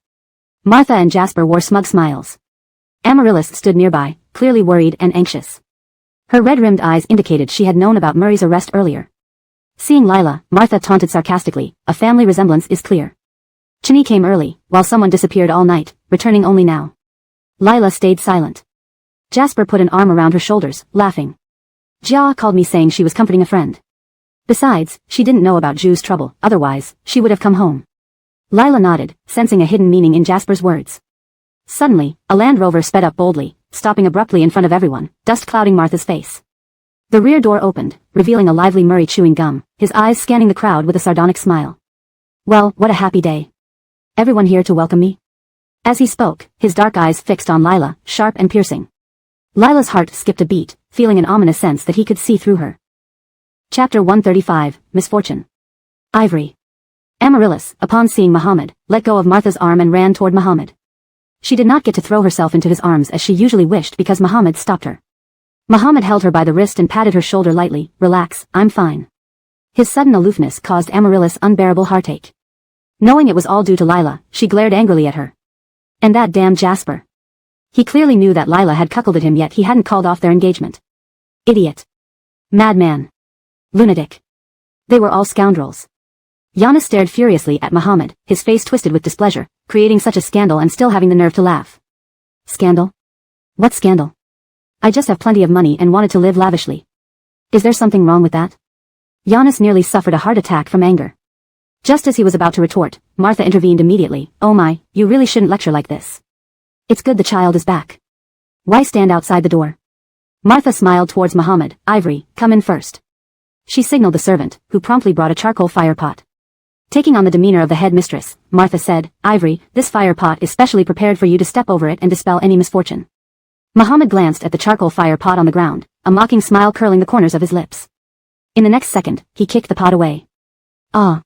Martha and Jasper wore smug smiles. Amaryllis stood nearby, clearly worried and anxious. Her red-rimmed eyes indicated she had known about Murray's arrest earlier. Seeing Lila, Martha taunted sarcastically, "A family resemblance is clear." Chini came early, while someone disappeared all night, returning only now. Lila stayed silent. Jasper put an arm around her shoulders, laughing. Jia called me saying she was comforting a friend. Besides, she didn't know about Ju's trouble, otherwise, she would have come home. Lila nodded, sensing a hidden meaning in Jasper's words. Suddenly, a Land Rover sped up boldly, stopping abruptly in front of everyone, dust clouding Martha's face. The rear door opened, revealing a lively Murray chewing gum, his eyes scanning the crowd with a sardonic smile. "Well, what a happy day. Everyone here to welcome me?" As he spoke, his dark eyes fixed on Lila, sharp and piercing. Lila's heart skipped a beat, feeling an ominous sense that he could see through her. Chapter 135, Misfortune. Ivory. Amaryllis, upon seeing Muhammad, let go of Martha's arm and ran toward Muhammad. She did not get to throw herself into his arms as she usually wished because Muhammad stopped her. Muhammad held her by the wrist and patted her shoulder lightly. "Relax, I'm fine." His sudden aloofness caused Amaryllis unbearable heartache. Knowing it was all due to Lila, she glared angrily at her. And that damn Jasper. He clearly knew that Lila had cuckolded him, yet he hadn't called off their engagement. Idiot. Madman. Lunatic. They were all scoundrels. Giannis stared furiously at Muhammad, his face twisted with displeasure, creating such a scandal and still having the nerve to laugh. Scandal? What scandal? I just have plenty of money and wanted to live lavishly. Is there something wrong with that? Giannis nearly suffered a heart attack from anger. Just as he was about to retort, Martha intervened immediately. Oh my, you really shouldn't lecture like this. It's good the child is back. Why stand outside the door? Martha smiled towards Muhammad. Ivory, come in first. She signaled the servant, who promptly brought a charcoal fire pot. Taking on the demeanor of the head mistress, Martha said, Ivory, this fire pot is specially prepared for you to step over it and dispel any misfortune. Muhammad glanced at the charcoal fire pot on the ground, a mocking smile curling the corners of his lips. In the next second, he kicked the pot away. Ah!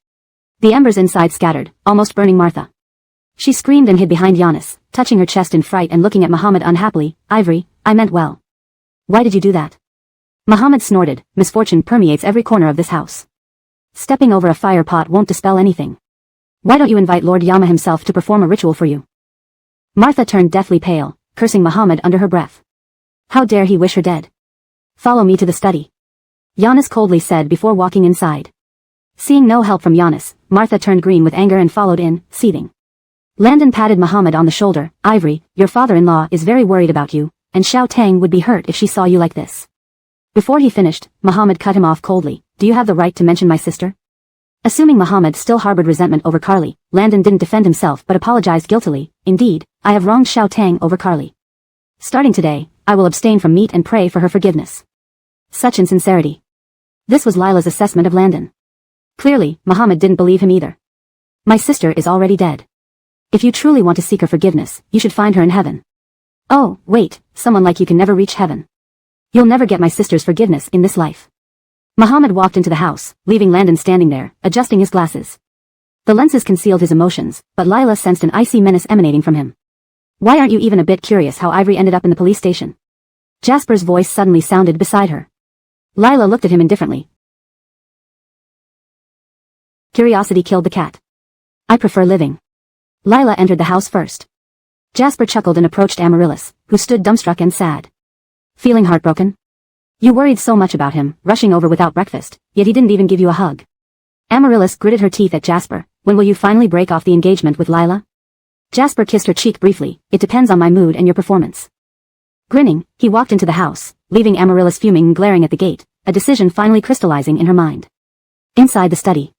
The embers inside scattered, almost burning Martha. She screamed and hid behind Giannis, touching her chest in fright and looking at Muhammad unhappily. Ivory, I meant well. Why did you do that? Muhammad snorted. Misfortune permeates every corner of this house. Stepping over a fire pot won't dispel anything. Why don't you invite Lord Yama himself to perform a ritual for you? Martha turned deathly pale, cursing Muhammad under her breath. How dare he wish her dead? Follow me to the study. Giannis coldly said before walking inside. Seeing no help from Giannis, Martha turned green with anger and followed in, seething. Landon patted Muhammad on the shoulder. Ivory, your father-in-law is very worried about you, and Xiao Tang would be hurt if she saw you like this. Before he finished, Muhammad cut him off coldly. Do you have the right to mention my sister? Assuming Muhammad still harbored resentment over Carly, Landon didn't defend himself but apologized guiltily. Indeed, I have wronged Xiao Tang over Carly. Starting today, I will abstain from meat and pray for her forgiveness. Such insincerity. This was Lila's assessment of Landon. Clearly, Muhammad didn't believe him either. My sister is already dead. If you truly want to seek her forgiveness, you should find her in heaven. Oh, wait, someone like you can never reach heaven. You'll never get my sister's forgiveness in this life. Muhammad walked into the house, leaving Landon standing there, adjusting his glasses. The lenses concealed his emotions, but Lila sensed an icy menace emanating from him. Why aren't you even a bit curious how Ivory ended up in the police station? Jasper's voice suddenly sounded beside her. Lila looked at him indifferently. Curiosity killed the cat. I prefer living. Lila entered the house first. Jasper chuckled and approached Amaryllis, who stood dumbstruck and sad. Feeling heartbroken? You worried so much about him, rushing over without breakfast, yet he didn't even give you a hug. Amaryllis gritted her teeth at Jasper. When will you finally break off the engagement with Lila? Jasper kissed her cheek briefly. It depends on my mood and your performance. Grinning, he walked into the house, leaving Amaryllis fuming and glaring at the gate, a decision finally crystallizing in her mind. Inside the study.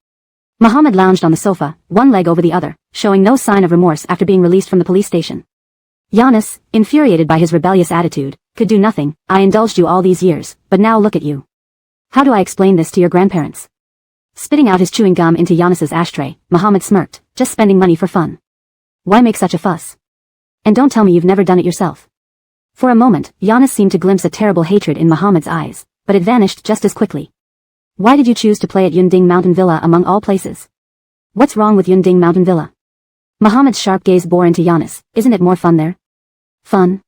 Muhammad lounged on the sofa, one leg over the other, showing no sign of remorse after being released from the police station. Giannis, infuriated by his rebellious attitude, could do nothing. I indulged you all these years, but now look at you. How do I explain this to your grandparents? Spitting out his chewing gum into Giannis's ashtray, Muhammad smirked, just spending money for fun. Why make such a fuss? And don't tell me you've never done it yourself. For a moment, Giannis seemed to glimpse a terrible hatred in Muhammad's eyes, but it vanished just as quickly. Why did you choose to play at Yunding Mountain Villa among all places? What's wrong with Yunding Mountain Villa? Muhammad's sharp gaze bore into Giannis. Isn't it more fun there? Fun?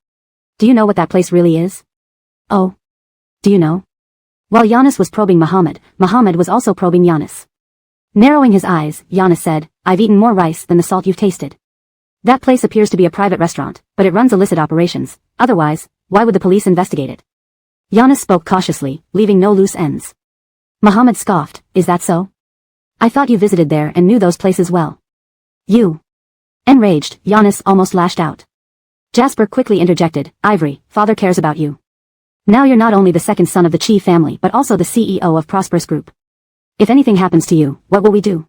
Do you know what that place really is? Oh. Do you know? While Giannis was probing Muhammad, Muhammad was also probing Giannis. Narrowing his eyes, Giannis said, I've eaten more rice than the salt you've tasted. That place appears to be a private restaurant, but it runs illicit operations. Otherwise, why would the police investigate it? Giannis spoke cautiously, leaving no loose ends. Muhammad scoffed, is that so? I thought you visited there and knew those places well. You. Enraged, Giannis almost lashed out. Jasper quickly interjected, Ivory, father cares about you. Now you're not only the second son of the Chi family but also the CEO of Prosperous Group. If anything happens to you, what will we do?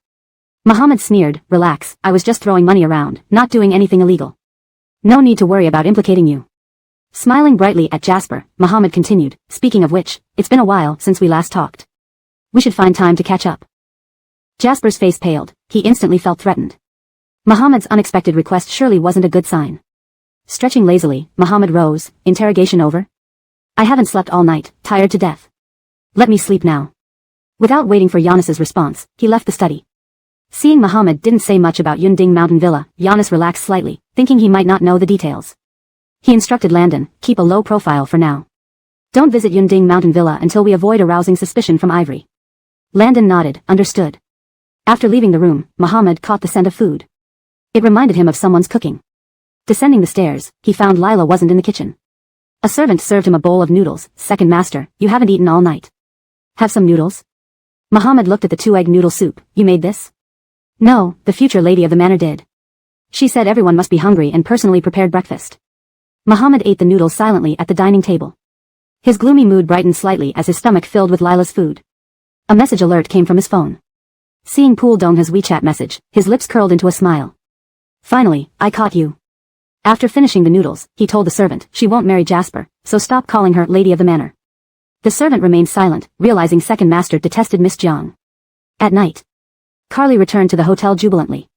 Muhammad sneered, relax, I was just throwing money around, not doing anything illegal. No need to worry about implicating you. Smiling brightly at Jasper, Muhammad continued, speaking of which, it's been a while since we last talked. We should find time to catch up. Jasper's face paled, he instantly felt threatened. Muhammad's unexpected request surely wasn't a good sign. Stretching lazily, Muhammad rose, interrogation over? I haven't slept all night, tired to death. Let me sleep now. Without waiting for Giannis's response, he left the study. Seeing Muhammad didn't say much about Yunding Mountain Villa, Giannis relaxed slightly, thinking he might not know the details. He instructed Landon, keep a low profile for now. Don't visit Yunding Mountain Villa until we avoid arousing suspicion from Ivory. Landon nodded, understood. After leaving the room, Muhammad caught the scent of food. It reminded him of someone's cooking. Descending the stairs, he found Lila wasn't in the kitchen. A servant served him a bowl of noodles. Second master, you haven't eaten all night. Have some noodles? Muhammad looked at the 2-egg noodle soup. You made this? No, the future lady of the manor did. She said everyone must be hungry and personally prepared breakfast. Muhammad ate the noodles silently at the dining table. His gloomy mood brightened slightly as his stomach filled with Lila's food. A message alert came from his phone. Seeing Pool Dongha's WeChat message, his lips curled into a smile. Finally, I caught you. After finishing the noodles, he told the servant she won't marry Jasper, so stop calling her Lady of the Manor. The servant remained silent, realizing second master detested Miss Jiang. At night, Carly returned to the hotel jubilantly.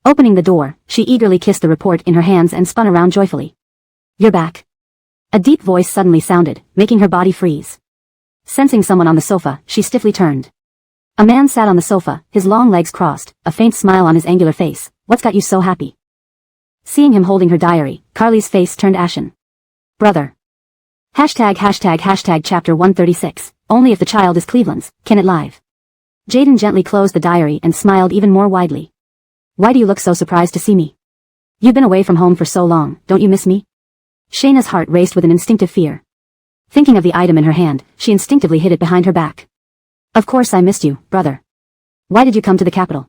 Opening the door, she eagerly kissed the report in her hands and spun around joyfully. You're back. A deep voice suddenly sounded, making her body freeze. Sensing someone on the sofa, she stiffly turned. A man sat on the sofa, his long legs crossed, a faint smile on his angular face. What's got you so happy? Seeing him holding her diary, Carly's face turned ashen. Brother. #### Chapter 136. Only if the child is Cleveland's, can it live. Jaden gently closed the diary and smiled even more widely. Why do you look so surprised to see me? You've been away from home for so long, don't you miss me? Shayna's heart raced with an instinctive fear. Thinking of the item in her hand, she instinctively hid it behind her back. Of course I missed you, brother. Why did you come to the capital?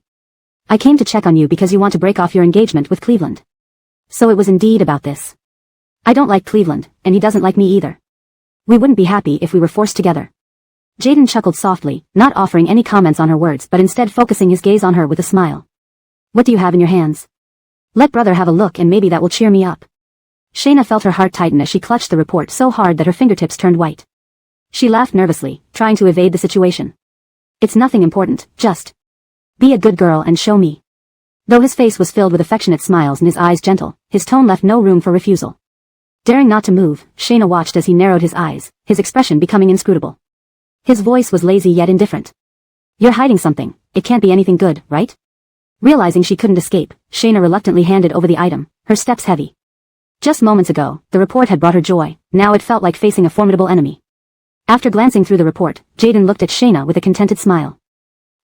I came to check on you because you want to break off your engagement with Cleveland. So it was indeed about this. I don't like Cleveland, and he doesn't like me either. We wouldn't be happy if we were forced together. Jaden chuckled softly, not offering any comments on her words but instead focusing his gaze on her with a smile. What do you have in your hands? Let brother have a look and maybe that will cheer me up. Shayna felt her heart tighten as she clutched the report so hard that her fingertips turned white. She laughed nervously, trying to evade the situation. It's nothing important, just be a good girl and show me. Though his face was filled with affectionate smiles and his eyes gentle, his tone left no room for refusal. Daring not to move, Shayna watched as he narrowed his eyes, his expression becoming inscrutable. His voice was lazy yet indifferent. You're hiding something, it can't be anything good, right? Realizing she couldn't escape, Shayna reluctantly handed over the item, her steps heavy. Just moments ago, the report had brought her joy, now it felt like facing a formidable enemy. After glancing through the report, Jaden looked at Shayna with a contented smile.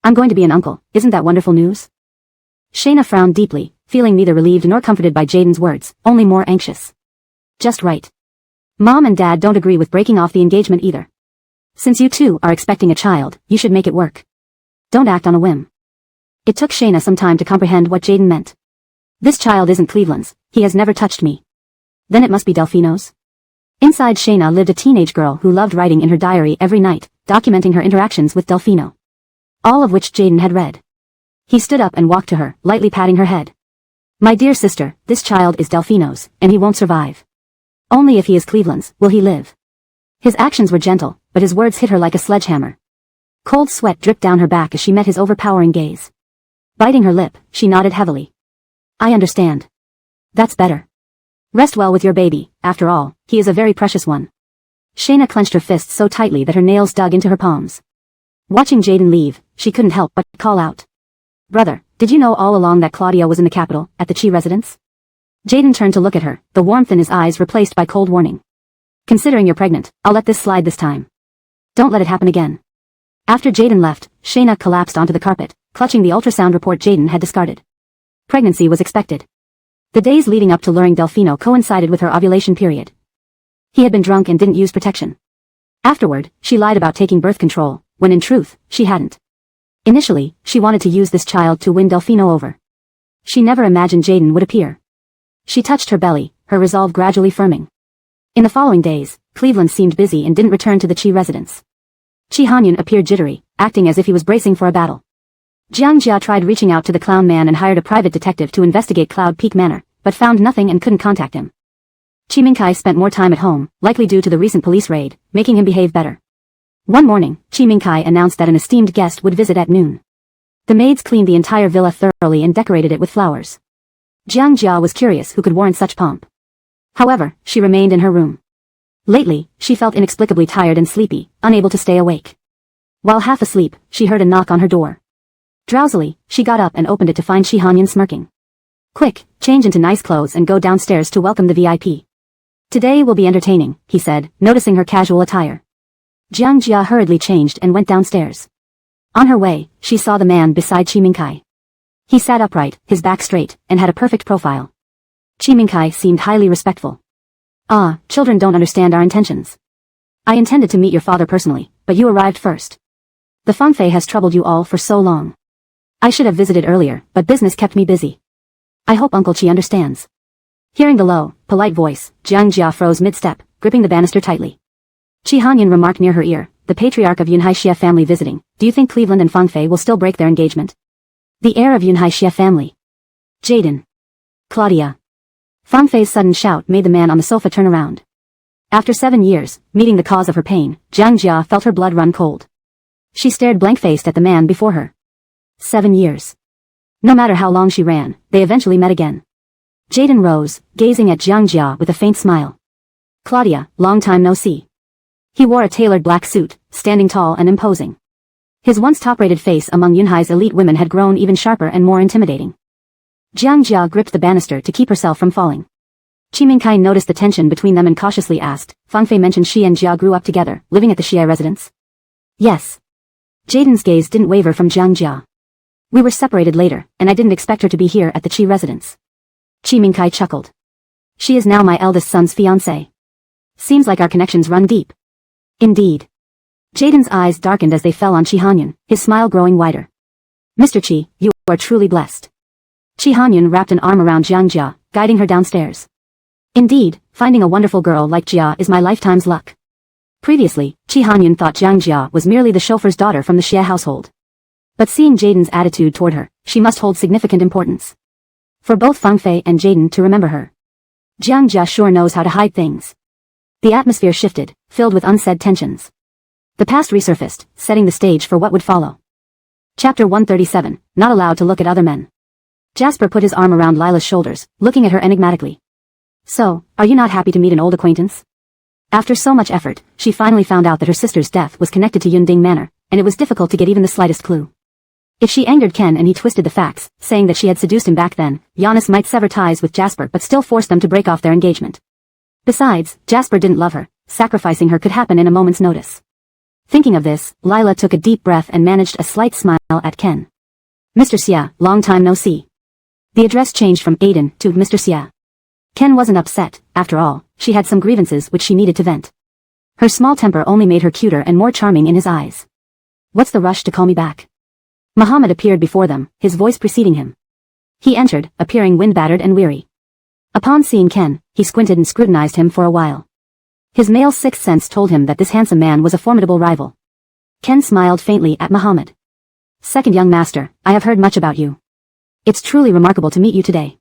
I'm going to be an uncle, isn't that wonderful news? Shayna frowned deeply, feeling neither relieved nor comforted by Jaden's words, only more anxious. Just right. Mom and Dad don't agree with breaking off the engagement either. Since you two are expecting a child, you should make it work. Don't act on a whim. It took Shayna some time to comprehend what Jaden meant. This child isn't Cleveland's, he has never touched me. Then it must be Delfino's. Inside Shayna lived a teenage girl who loved writing in her diary every night, documenting her interactions with Delfino. All of which Jaden had read. He stood up and walked to her, lightly patting her head. My dear sister, this child is Delfino's, and he won't survive. Only if he is Cleveland's, will he live. His actions were gentle, but his words hit her like a sledgehammer. Cold sweat dripped down her back as she met his overpowering gaze. Biting her lip, she nodded heavily. I understand. That's better. Rest well with your baby, after all, he is a very precious one. Shayna clenched her fists so tightly that her nails dug into her palms. Watching Jaden leave, she couldn't help but call out. Brother, did you know all along that Claudia was in the capital, at the Chi residence? Jaden turned to look at her, the warmth in his eyes replaced by cold warning. Considering you're pregnant, I'll let this slide this time. Don't let it happen again. After Jaden left, Shayna collapsed onto the carpet, clutching the ultrasound report Jaden had discarded. Pregnancy was expected. The days leading up to luring Delfino coincided with her ovulation period. He had been drunk and didn't use protection. Afterward, she lied about taking birth control, when in truth, she hadn't. Initially, she wanted to use this child to win Delfino over. She never imagined Jaden would appear. She touched her belly, her resolve gradually firming. In the following days, Cleveland seemed busy and didn't return to the Chi residence. Chi Hanyan appeared jittery, acting as if he was bracing for a battle. Jiang Jia tried reaching out to the clown man and hired a private detective to investigate Cloud Peak Manor, but found nothing and couldn't contact him. Chi Mingkai spent more time at home, likely due to the recent police raid, making him behave better. One morning, Chi Mingkai announced that an esteemed guest would visit at noon. The maids cleaned the entire villa thoroughly and decorated it with flowers. Jiang Jia was curious who could warrant such pomp. However, she remained in her room. Lately, she felt inexplicably tired and sleepy, unable to stay awake. While half asleep, she heard a knock on her door. Drowsily, she got up and opened it to find Chi Hanyan smirking. Quick, change into nice clothes and go downstairs to welcome the VIP. Today will be entertaining, he said, noticing her casual attire. Jiang Jia hurriedly changed and went downstairs. On her way, she saw the man beside Chi Mingkai. He sat upright, his back straight, and had a perfect profile. Chi Mingkai seemed highly respectful. Ah, children don't understand our intentions. I intended to meet your father personally, but you arrived first. The Feng Fei has troubled you all for so long. I should have visited earlier, but business kept me busy. I hope Uncle Chi understands. Hearing the low, polite voice, Jiang Jia froze mid-step, gripping the banister tightly. Chi Hanyan remarked near her ear, the patriarch of Yunhai Xie family visiting. Do you think Cleveland and Fang Fei will still break their engagement? The heir of Yunhai Xie family. Jaden. Claudia. Fang Fei's sudden shout made the man on the sofa turn around. After 7 years, meeting the cause of her pain, Jiang Jia felt her blood run cold. She stared blank-faced at the man before her. 7 years. No matter how long she ran, they eventually met again. Jaden rose, gazing at Jiang Jia with a faint smile. Claudia, long time no see. He wore a tailored black suit, standing tall and imposing. His once top-rated face among Yunhai's elite women had grown even sharper and more intimidating. Jiang Jia gripped the banister to keep herself from falling. Chi Mingkai noticed the tension between them and cautiously asked, Fang Fei mentioned she and Jia grew up together, living at the Xie residence? Yes. Jaden's gaze didn't waver from Jiang Jia. We were separated later, and I didn't expect her to be here at the Chi residence. Chi Mingkai chuckled. She is now my eldest son's fiancée. Seems like our connections run deep. Indeed. Jaden's eyes darkened as they fell on Chi Hanyan, his smile growing wider. Mr. Chi, you are truly blessed. Chi Hanyan wrapped an arm around Jiang Jia, guiding her downstairs. Indeed, finding a wonderful girl like Jia is my lifetime's luck. Previously, Chi Hanyan thought Jiang Jia was merely the chauffeur's daughter from the Xie household. But seeing Jaden's attitude toward her, she must hold significant importance. For both Fang Fei and Jaden to remember her. Jiang Jia sure knows how to hide things. The atmosphere shifted, filled with unsaid tensions. The past resurfaced, setting the stage for what would follow. Chapter 137, Not Allowed to Look at Other Men. Jasper put his arm around Lila's shoulders, looking at her enigmatically. So, are you not happy to meet an old acquaintance? After so much effort, she finally found out that her sister's death was connected to Yunding Manor, and it was difficult to get even the slightest clue. If she angered Ken and he twisted the facts, saying that she had seduced him back then, Giannis might sever ties with Jasper but still force them to break off their engagement. Besides, Jasper didn't love her, sacrificing her could happen in a moment's notice. Thinking of this, Lila took a deep breath and managed a slight smile at Ken. Mr. Xia, long time no see. The address changed from Aiden to Mr. Xia. Ken wasn't upset, after all, she had some grievances which she needed to vent. Her small temper only made her cuter and more charming in his eyes. What's the rush to call me back? Muhammad appeared before them, his voice preceding him. He entered, appearing wind-battered and weary. Upon seeing Ken, he squinted and scrutinized him for a while. His male sixth sense told him that this handsome man was a formidable rival. Ken smiled faintly at Muhammad. Second young master, I have heard much about you. It's truly remarkable to meet you today.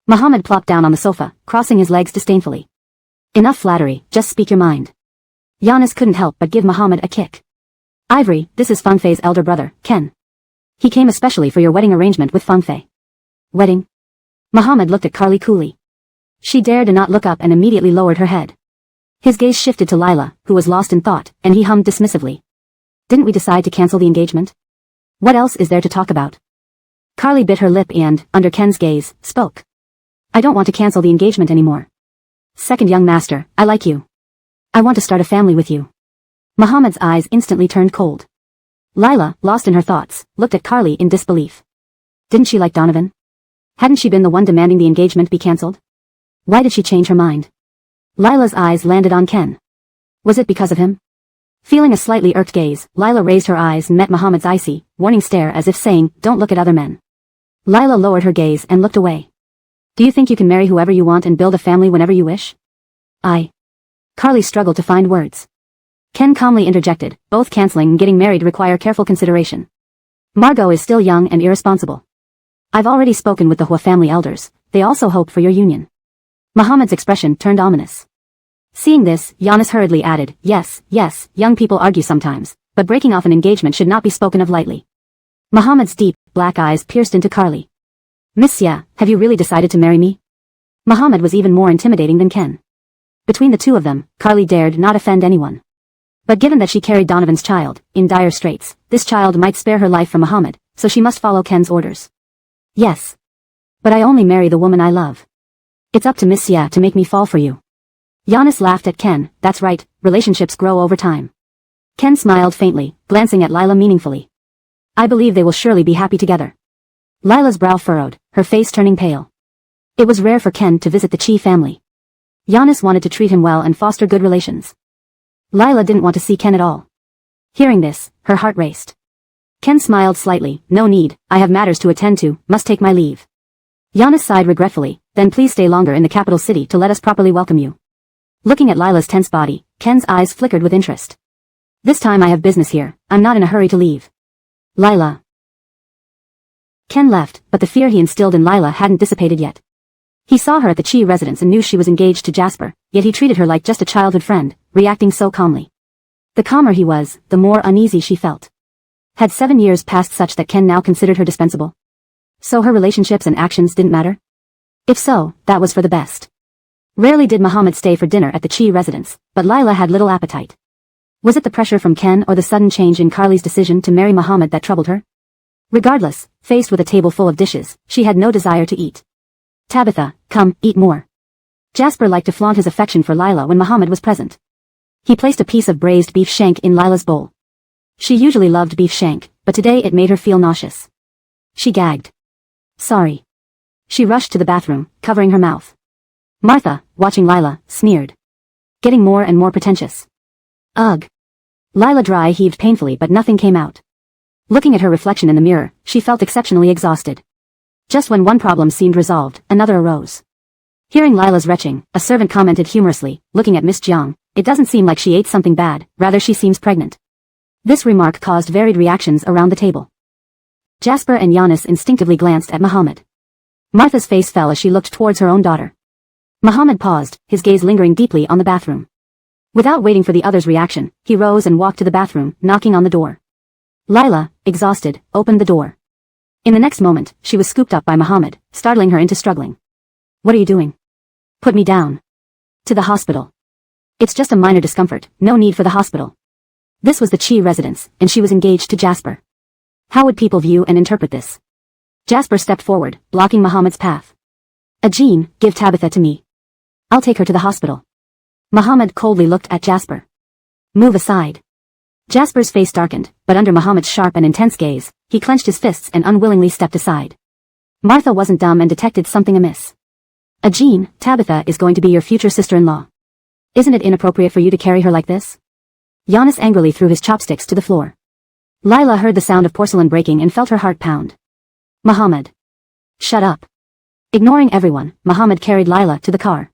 Muhammad plopped down on the sofa, crossing his legs disdainfully. Enough flattery, just speak your mind. Giannis couldn't help but give Muhammad a kick. Ivory, this is Fang Fei's elder brother, Ken. He came especially for your wedding arrangement with Fang Fei. Wedding? Muhammad looked at Carly coolly. She dared to not look up and immediately lowered her head. His gaze shifted to Lila, who was lost in thought, and he hummed dismissively. Didn't we decide to cancel the engagement? What else is there to talk about? Carly bit her lip and, under Ken's gaze, spoke. I don't want to cancel the engagement anymore. Second young master, I like you. I want to start a family with you. Muhammad's eyes instantly turned cold. Lila, lost in her thoughts, looked at Carly in disbelief. Didn't she like Donovan? Hadn't she been the one demanding the engagement be cancelled? Why did she change her mind? Lila's eyes landed on Ken. Was it because of him? Feeling a slightly irked gaze, Lila raised her eyes and met Muhammad's icy, warning stare as if saying, don't look at other men. Lila lowered her gaze and looked away. Do you think you can marry whoever you want and build a family whenever you wish? Carly struggled to find words. Ken calmly interjected, both canceling and getting married require careful consideration. Margot is still young and irresponsible. I've already spoken with the Hua family elders, they also hope for your union. Muhammad's expression turned ominous. Seeing this, Giannis hurriedly added, yes, young people argue sometimes, but breaking off an engagement should not be spoken of lightly. Muhammad's deep, black eyes pierced into Carly. Miss Xia, have you really decided to marry me? Muhammad was even more intimidating than Ken. Between the two of them, Carly dared not offend anyone. But given that she carried Donovan's child, in dire straits, this child might spare her life for Muhammad, so she must follow Ken's orders. Yes. But I only marry the woman I love. It's up to Miss Xia to make me fall for you. Giannis laughed at Ken, that's right, relationships grow over time. Ken smiled faintly, glancing at Lila meaningfully. I believe they will surely be happy together. Lila's brow furrowed, her face turning pale. It was rare for Ken to visit the Chi family. Giannis wanted to treat him well and foster good relations. Lila didn't want to see Ken at all. Hearing this, her heart raced. Ken smiled slightly, no need, I have matters to attend to, must take my leave. Giannis sighed regretfully, then please stay longer in the capital city to let us properly welcome you. Looking at Lila's tense body, Ken's eyes flickered with interest. This time I have business here, I'm not in a hurry to leave. Lila. Ken left, but the fear he instilled in Lila hadn't dissipated yet. He saw her at the He residence and knew she was engaged to Jasper, yet he treated her like just a childhood friend, reacting so calmly. The calmer he was, the more uneasy she felt. Had 7 years passed such that Ken now considered her dispensable? So her relationships and actions didn't matter? If so, that was for the best. Rarely did Muhammad stay for dinner at the He residence, but Lila had little appetite. Was it the pressure from Ken or the sudden change in Carly's decision to marry Muhammad that troubled her? Regardless, faced with a table full of dishes, she had no desire to eat. Tabitha, come, eat more. Jasper liked to flaunt his affection for Lila when Muhammad was present. He placed a piece of braised beef shank in Lila's bowl. She usually loved beef shank, but today it made her feel nauseous. She gagged. Sorry. She rushed to the bathroom, covering her mouth. Martha, watching Lila, sneered. Getting more and more pretentious. Ugh. Lila dry heaved painfully but nothing came out. Looking at her reflection in the mirror, she felt exceptionally exhausted. Just when one problem seemed resolved, another arose. Hearing Lila's retching, a servant commented humorously, looking at Miss Jiang, it doesn't seem like she ate something bad, rather she seems pregnant. This remark caused varied reactions around the table. Jasper and Giannis instinctively glanced at Muhammad. Martha's face fell as she looked towards her own daughter. Muhammad paused, his gaze lingering deeply on the bathroom. Without waiting for the other's reaction, he rose and walked to the bathroom, knocking on the door. Lila, exhausted, opened the door. In the next moment, she was scooped up by Muhammad, startling her into struggling. What are you doing? Put me down. To the hospital. It's just a minor discomfort, no need for the hospital. This was the He residence, and she was engaged to Jasper. How would people view and interpret this? Jasper stepped forward, blocking Muhammad's path. Ajeen, give Tabitha to me. I'll take her to the hospital. Muhammad coldly looked at Jasper. Move aside. Jasper's face darkened, but under Muhammad's sharp and intense gaze, he clenched his fists and unwillingly stepped aside. Martha wasn't dumb and detected something amiss. Ajeen, Tabitha is going to be your future sister-in-law. Isn't it inappropriate for you to carry her like this? Giannis angrily threw his chopsticks to the floor. Lila heard the sound of porcelain breaking and felt her heart pound. Muhammad. Shut up. Ignoring everyone, Muhammad carried Lila to the car.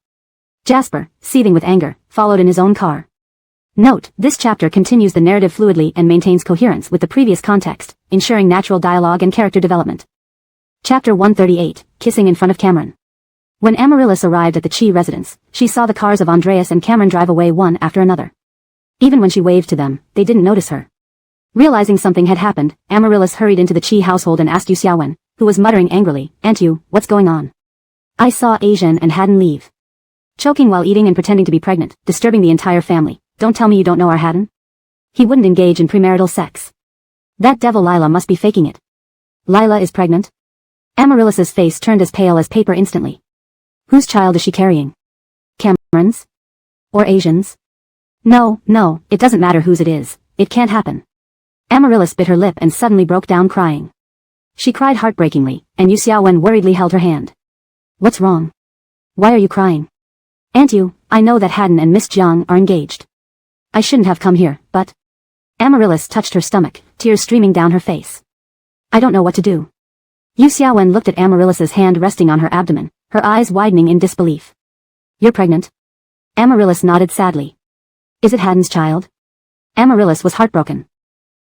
Jasper, seething with anger, followed in his own car. Note, this chapter continues the narrative fluidly and maintains coherence with the previous context, ensuring natural dialogue and character development. Chapter 138, Kissing in front of Cameron. When Amaryllis arrived at the He residence, she saw the cars of Andreas and Cameron drive away one after another. Even when she waved to them, they didn't notice her. Realizing something had happened, Amaryllis hurried into the He household and asked Yu Xiaowen, who was muttering angrily, Aunt Yu, what's going on? I saw Asian and hadn't leave. Choking while eating and pretending to be pregnant, disturbing the entire family. Don't tell me you don't know our Haddon? He wouldn't engage in premarital sex. That devil Lila must be faking it. Lila is pregnant? Amaryllis's face turned as pale as paper instantly. Whose child is she carrying? Cameron's? Or Asian's? No, it doesn't matter whose it is. It can't happen. Amaryllis bit her lip and suddenly broke down crying. She cried heartbreakingly, and Yu Xiaowen worriedly held her hand. What's wrong? Why are you crying? Aunt Yu, I know that Haddon and Miss Jiang are engaged. I shouldn't have come here, but... Amaryllis touched her stomach, tears streaming down her face. I don't know what to do. Yu Xiaowen looked at Amaryllis's hand resting on her abdomen, her eyes widening in disbelief. You're pregnant? Amaryllis nodded sadly. Is it Haddon's child? Amaryllis was heartbroken.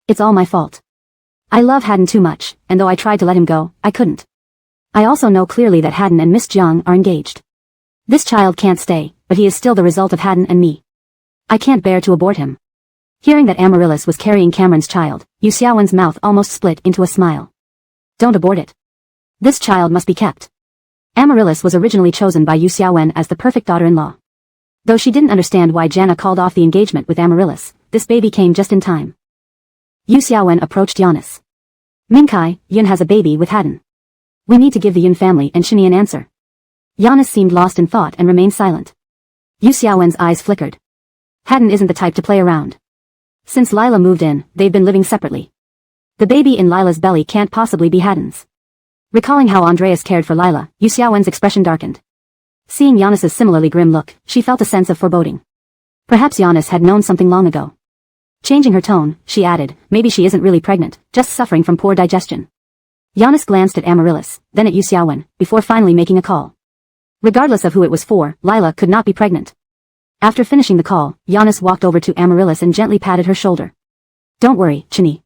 It's all my fault. I love Haddon too much, and though I tried to let him go, I couldn't. I also know clearly that Haddon and Miss Jiang are engaged. This child can't stay, but he is still the result of Haddon and me. I can't bear to abort him. Hearing that Amaryllis was carrying Cameron's child, Yu Xiaowen's mouth almost split into a smile. Don't abort it. This child must be kept. Amaryllis was originally chosen by Yu Xiaowen as the perfect daughter-in-law. Though she didn't understand why Jana called off the engagement with Amaryllis, this baby came just in time. Yu Xiaowen approached Giannis. Mingkai, Yun has a baby with Haddon. We need to give the Yun family and Shini an answer. Giannis seemed lost in thought and remained silent. Yu Xiaowen's eyes flickered. Haddon isn't the type to play around. Since Lila moved in, they've been living separately. The baby in Lila's belly can't possibly be Haddon's. Recalling how Andreas cared for Lila, Yu Xiaowen's expression darkened. Seeing Giannis's similarly grim look, she felt a sense of foreboding. Perhaps Giannis had known something long ago. Changing her tone, she added, maybe she isn't really pregnant, just suffering from poor digestion. Giannis glanced at Amaryllis, then at Yu Xiaowen, before finally making a call. Regardless of who it was for, Lila could not be pregnant. After finishing the call, Giannis walked over to Amaryllis and gently patted her shoulder. Don't worry, Chini.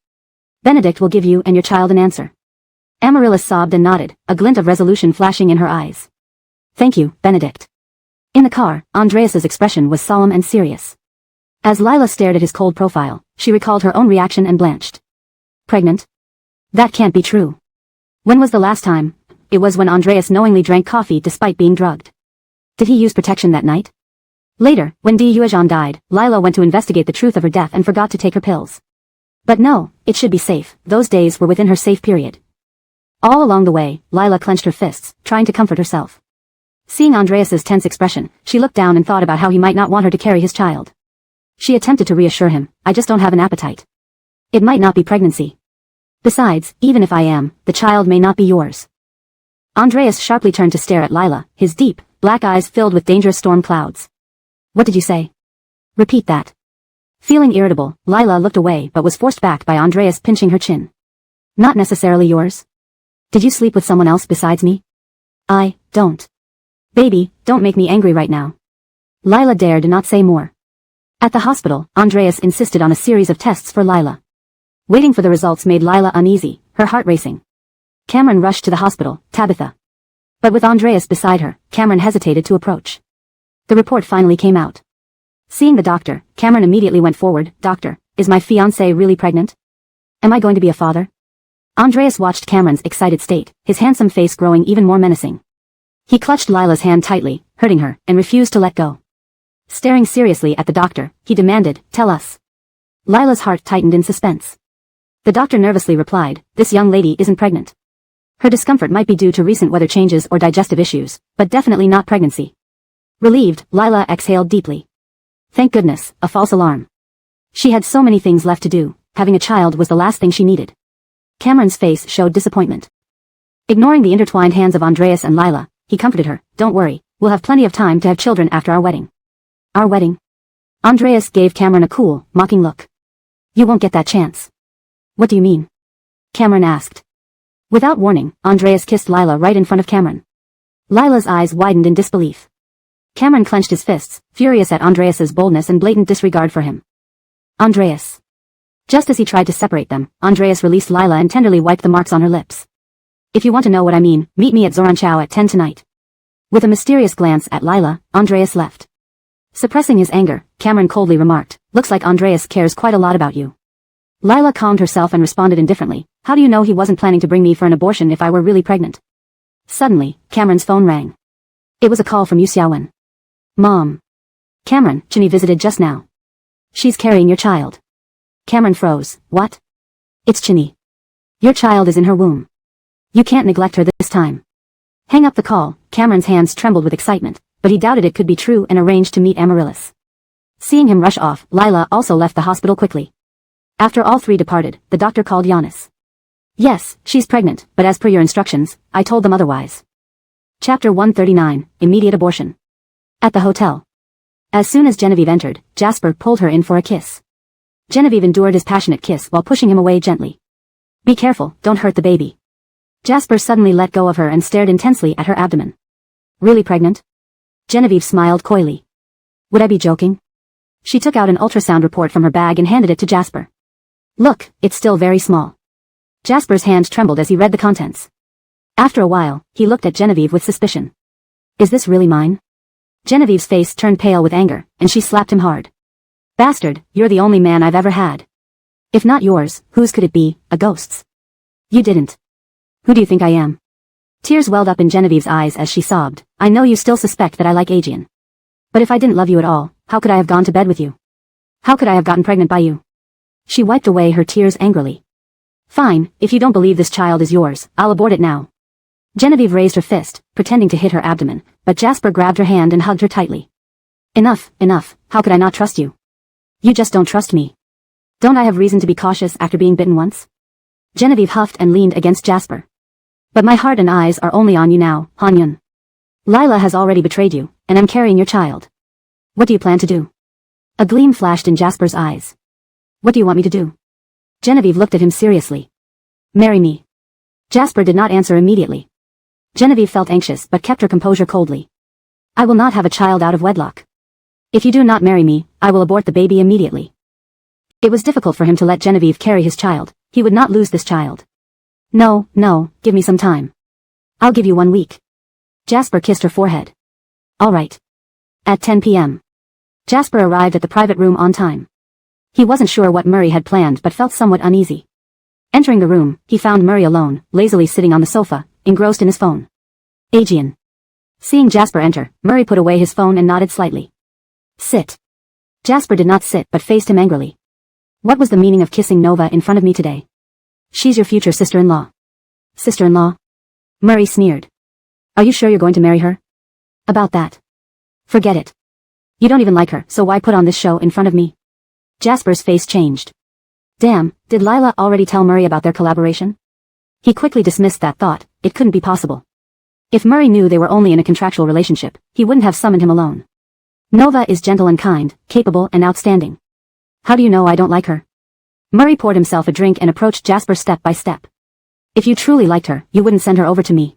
Benedict will give you and your child an answer. Amaryllis sobbed and nodded, a glint of resolution flashing in her eyes. Thank you, Benedict. In the car, Andreas's expression was solemn and serious. As Lila stared at his cold profile, she recalled her own reaction and blanched. Pregnant? That can't be true. When was the last time? It was when Andreas knowingly drank coffee despite being drugged. Did he use protection that night? Later, when Di Yuezhan died, Lila went to investigate the truth of her death and forgot to take her pills. But no, it should be safe, those days were within her safe period. All along the way, Lila clenched her fists, trying to comfort herself. Seeing Andreas's tense expression, she looked down and thought about how he might not want her to carry his child. She attempted to reassure him, I just don't have an appetite. It might not be pregnancy. Besides, even if I am, the child may not be yours. Andreas sharply turned to stare at Lila, his deep, black eyes filled with dangerous storm clouds. What did you say? Repeat that. Feeling irritable, Lila looked away but was forced back by Andreas pinching her chin. Not necessarily yours. Did you sleep with someone else besides me? I don't. Baby, don't make me angry right now. Lila dared not say more. At the hospital, Andreas insisted on a series of tests for Lila. Waiting for the results made Lila uneasy, her heart racing. Cameron rushed to the hospital, Tabitha. But with Andreas beside her, Cameron hesitated to approach. The report finally came out. Seeing the doctor, Cameron immediately went forward. Doctor, is my fiancée really pregnant? Am I going to be a father? Andreas watched Cameron's excited state, his handsome face growing even more menacing. He clutched Lila's hand tightly, hurting her, and refused to let go. Staring seriously at the doctor, he demanded, tell us. Lila's heart tightened in suspense. The doctor nervously replied, this young lady isn't pregnant. Her discomfort might be due to recent weather changes or digestive issues, but definitely not pregnancy. Relieved, Lila exhaled deeply. Thank goodness, a false alarm. She had so many things left to do, having a child was the last thing she needed. Cameron's face showed disappointment. Ignoring the intertwined hands of Andreas and Lila, he comforted her, don't worry, we'll have plenty of time to have children after our wedding. Our wedding? Andreas gave Cameron a cool, mocking look. You won't get that chance. What do you mean? Cameron asked. Without warning, Andreas kissed Lila right in front of Cameron. Lila's eyes widened in disbelief. Cameron clenched his fists, furious at Andreas's boldness and blatant disregard for him. Andreas. Just as he tried to separate them, Andreas released Lila and tenderly wiped the marks on her lips. If you want to know what I mean, meet me at Zoranchow at 10 tonight. With a mysterious glance at Lila, Andreas left. Suppressing his anger, Cameron coldly remarked, looks like Andreas cares quite a lot about you. Lila calmed herself and responded indifferently, how do you know he wasn't planning to bring me for an abortion if I were really pregnant? Suddenly, Cameron's phone rang. It was a call from Yu Xiaowen. Mom. Cameron, Chini visited just now. She's carrying your child. Cameron froze. What? It's Chini. Your child is in her womb. You can't neglect her this time. Hang up the call, Cameron's hands trembled with excitement, but he doubted it could be true and arranged to meet Amaryllis. Seeing him rush off, Lila also left the hospital quickly. After all three departed, the doctor called Giannis. Yes, she's pregnant, but as per your instructions, I told them otherwise. Chapter 139, Immediate Abortion. At the hotel. As soon as Genevieve entered, Jasper pulled her in for a kiss. Genevieve endured his passionate kiss while pushing him away gently. Be careful, don't hurt the baby. Jasper suddenly let go of her and stared intensely at her abdomen. Really pregnant? Genevieve smiled coyly. Would I be joking? She took out an ultrasound report from her bag and handed it to Jasper. Look, it's still very small. Jasper's hand trembled as he read the contents. After a while, he looked at Genevieve with suspicion. Is this really mine? Genevieve's face turned pale with anger, and she slapped him hard. Bastard, you're the only man I've ever had. If not yours, whose could it be? A ghost's. You didn't. Who do you think I am? Tears welled up in Genevieve's eyes as she sobbed. I know you still suspect that I like Adrian. But if I didn't love you at all, how could I have gone to bed with you? How could I have gotten pregnant by you? She wiped away her tears angrily. Fine, if you don't believe this child is yours, I'll abort it now. Genevieve raised her fist, pretending to hit her abdomen, but Jasper grabbed her hand and hugged her tightly. Enough, enough, how could I not trust you? You just don't trust me. Don't I have reason to be cautious after being bitten once? Genevieve huffed and leaned against Jasper. But my heart and eyes are only on you now, Hanyun. Lila has already betrayed you, and I'm carrying your child. What do you plan to do? A gleam flashed in Jasper's eyes. What do you want me to do? Genevieve looked at him seriously. Marry me. Jasper did not answer immediately. Genevieve felt anxious but kept her composure coldly. I will not have a child out of wedlock. If you do not marry me, I will abort the baby immediately. It was difficult for him to let Genevieve carry his child. He would not lose this child. No, give me some time. I'll give you 1 week. Jasper kissed her forehead. All right. At 10 p.m. Jasper arrived at the private room on time. He wasn't sure what Murray had planned but felt somewhat uneasy. Entering the room, he found Murray alone, lazily sitting on the sofa, engrossed in his phone. Aegean. Seeing Jasper enter, Murray put away his phone and nodded slightly. Sit. Jasper did not sit but faced him angrily. What was the meaning of kissing Nova in front of me today? She's your future sister-in-law. Sister-in-law? Murray sneered. Are you sure you're going to marry her? About that. Forget it. You don't even like her, so why put on this show in front of me? Jasper's face changed. Damn, did Lila already tell Murray about their collaboration? He quickly dismissed that thought. It couldn't be possible. If Murray knew they were only in a contractual relationship, he wouldn't have summoned him alone. Nova is gentle and kind, capable and outstanding. How do you know I don't like her? Murray poured himself a drink and approached Jasper step by step. If you truly liked her, you wouldn't send her over to me.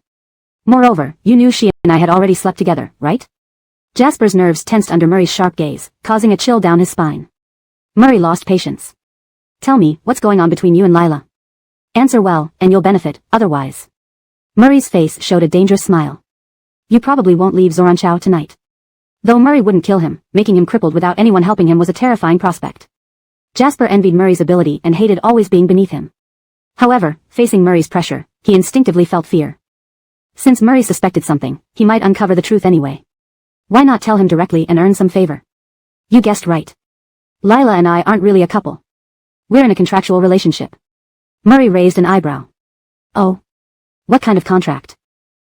Moreover, you knew she and I had already slept together, right? Jasper's nerves tensed under Murray's sharp gaze, causing a chill down his spine. Murray lost patience. Tell me, what's going on between you and Lila? Answer well, and you'll benefit, otherwise. Murray's face showed a dangerous smile. You probably won't leave Zoranchow tonight. Though Murray wouldn't kill him, making him crippled without anyone helping him was a terrifying prospect. Jasper envied Murray's ability and hated always being beneath him. However, facing Murray's pressure, he instinctively felt fear. Since Murray suspected something, he might uncover the truth anyway. Why not tell him directly and earn some favor? You guessed right. Lila and I aren't really a couple. We're in a contractual relationship. Murray raised an eyebrow. Oh. What kind of contract?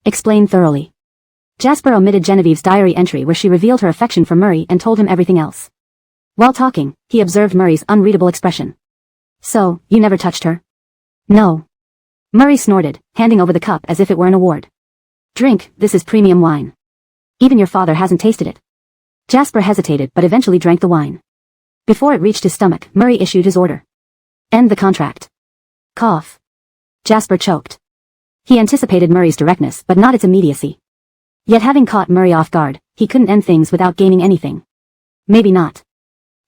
Explain thoroughly. Jasper omitted Genevieve's diary entry where she revealed her affection for Murray and told him everything else. While talking, he observed Murray's unreadable expression. So, you never touched her? No. Murray snorted, handing over the cup as if it were an award. Drink, this is premium wine. Even your father hasn't tasted it. Jasper hesitated but eventually drank the wine. Before it reached his stomach, Murray issued his order. End the contract. Cough. Jasper choked. He anticipated Murray's directness but not its immediacy. Yet having caught Murray off guard, he couldn't end things without gaining anything. Maybe not.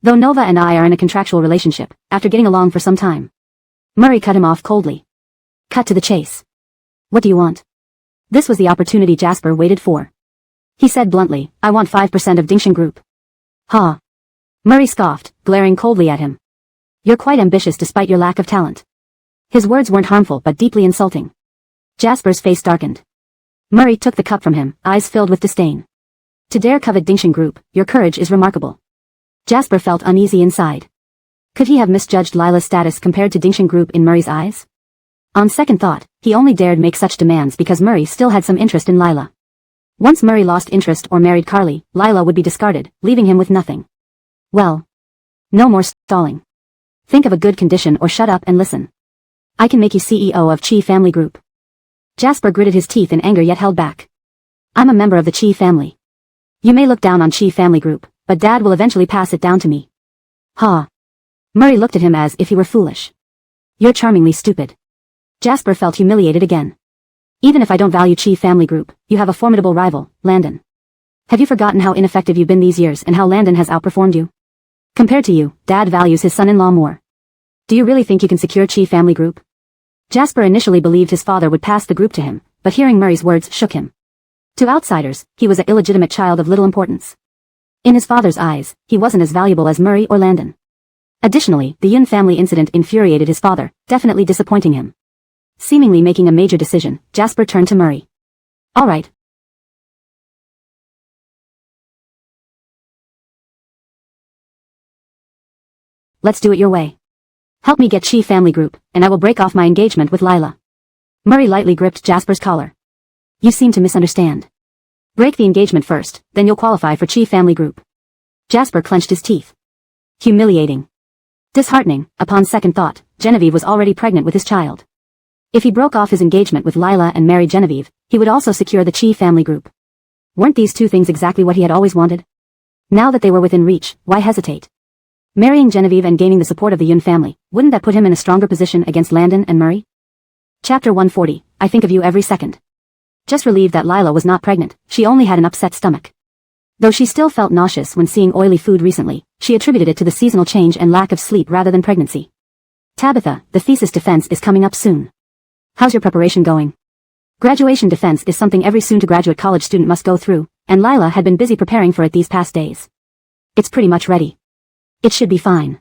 Though Nova and I are in a contractual relationship, after getting along for some time. Murray cut him off coldly. Cut to the chase. What do you want? This was the opportunity Jasper waited for. He said bluntly, I want 5% of Dingshan Group. Ha. Murray scoffed, glaring coldly at him. You're quite ambitious despite your lack of talent. His words weren't harmful but deeply insulting. Jasper's face darkened. Murray took the cup from him, eyes filled with disdain. To dare covet Dingshan Group, your courage is remarkable. Jasper felt uneasy inside. Could he have misjudged Lila's status compared to Dingshan Group in Murray's eyes? On second thought, he only dared make such demands because Murray still had some interest in Lila. Once Murray lost interest or married Carly, Lila would be discarded, leaving him with nothing. Well. No more stalling. Think of a good condition or shut up and listen. I can make you CEO of Chi Family Group. Jasper gritted his teeth in anger yet held back. I'm a member of the Chi family. You may look down on Chi Family Group, but Dad will eventually pass it down to me. Ha. Murray looked at him as if he were foolish. You're charmingly stupid. Jasper felt humiliated again. Even if I don't value Chi Family Group, you have a formidable rival, Landon. Have you forgotten how ineffective you've been these years and how Landon has outperformed you? Compared to you, Dad values his son-in-law more. Do you really think you can secure Chi Family Group? Jasper initially believed his father would pass the group to him, but hearing Murray's words shook him. To outsiders, he was an illegitimate child of little importance. In his father's eyes, he wasn't as valuable as Murray or Landon. Additionally, the Yun family incident infuriated his father, definitely disappointing him. Seemingly making a major decision, Jasper turned to Murray. All right. Let's do it your way. Help me get Chi Family Group, and I will break off my engagement with Lila. Murray lightly gripped Jasper's collar. You seem to misunderstand. Break the engagement first, then you'll qualify for Chi Family Group. Jasper clenched his teeth. Humiliating. Disheartening. Upon second thought, Genevieve was already pregnant with his child. If he broke off his engagement with Lila and married Genevieve, he would also secure the Chi Family Group. Weren't these two things exactly what he had always wanted? Now that they were within reach, why hesitate? Marrying Genevieve and gaining the support of the Yun family, wouldn't that put him in a stronger position against Landon and Murray? Chapter 140, I think of you every second. Just relieved that Lila was not pregnant, she only had an upset stomach. Though she still felt nauseous when seeing oily food recently, she attributed it to the seasonal change and lack of sleep rather than pregnancy. Tabitha, the thesis defense is coming up soon. How's your preparation going? Graduation defense is something every soon-to-graduate college student must go through, and Lila had been busy preparing for it these past days. It's pretty much ready. It should be fine.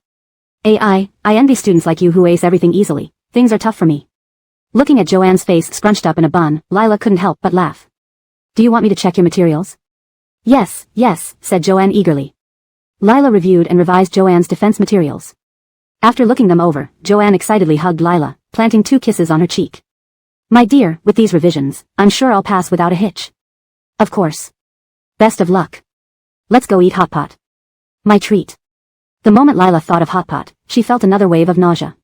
I envy students like you who ace everything easily. Things are tough for me. Looking at Joanne's face scrunched up in a bun, Lila couldn't help but laugh. Do you want me to check your materials? Yes, said Joanne eagerly. Lila reviewed and revised Joanne's defense materials. After looking them over, Joanne excitedly hugged Lila, planting 2 kisses on her cheek. My dear, with these revisions, I'm sure I'll pass without a hitch. Of course. Best of luck. Let's go eat hot pot. My treat. The moment Lila thought of hot pot, she felt another wave of nausea.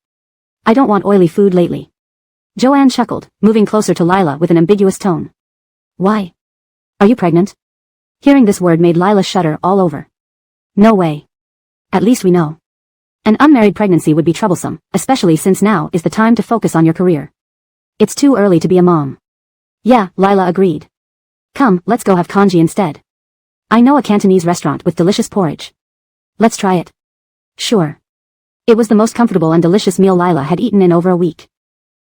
I don't want oily food lately. Joanne chuckled, moving closer to Lila with an ambiguous tone. Why? Are you pregnant? Hearing this word made Lila shudder all over. No way. At least we know. An unmarried pregnancy would be troublesome, especially since now is the time to focus on your career. It's too early to be a mom. Yeah, Lila agreed. Come, let's go have congee instead. I know a Cantonese restaurant with delicious porridge. Let's try it. Sure. It was the most comfortable and delicious meal Lila had eaten in over a week.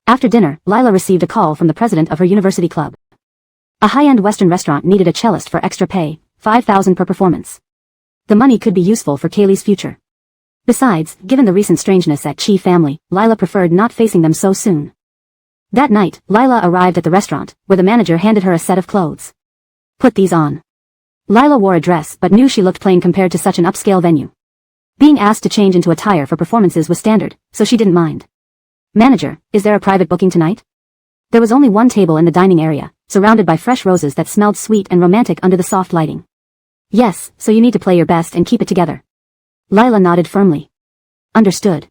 After dinner, Lila received a call from the president of her university club. A high-end Western restaurant needed a cellist for extra pay, $5,000 per performance. The money could be useful for Kaylee's future. Besides, given the recent strangeness at He family, Lila preferred not facing them so soon. That night, Lila arrived at the restaurant, where the manager handed her a set of clothes. Put these on. Lila wore a dress but knew she looked plain compared to such an upscale venue. Being asked to change into attire for performances was standard, so she didn't mind. Manager, is there a private booking tonight? There was only one table in the dining area, surrounded by fresh roses that smelled sweet and romantic under the soft lighting. Yes, so you need to play your best and keep it together. Lila nodded firmly. Understood.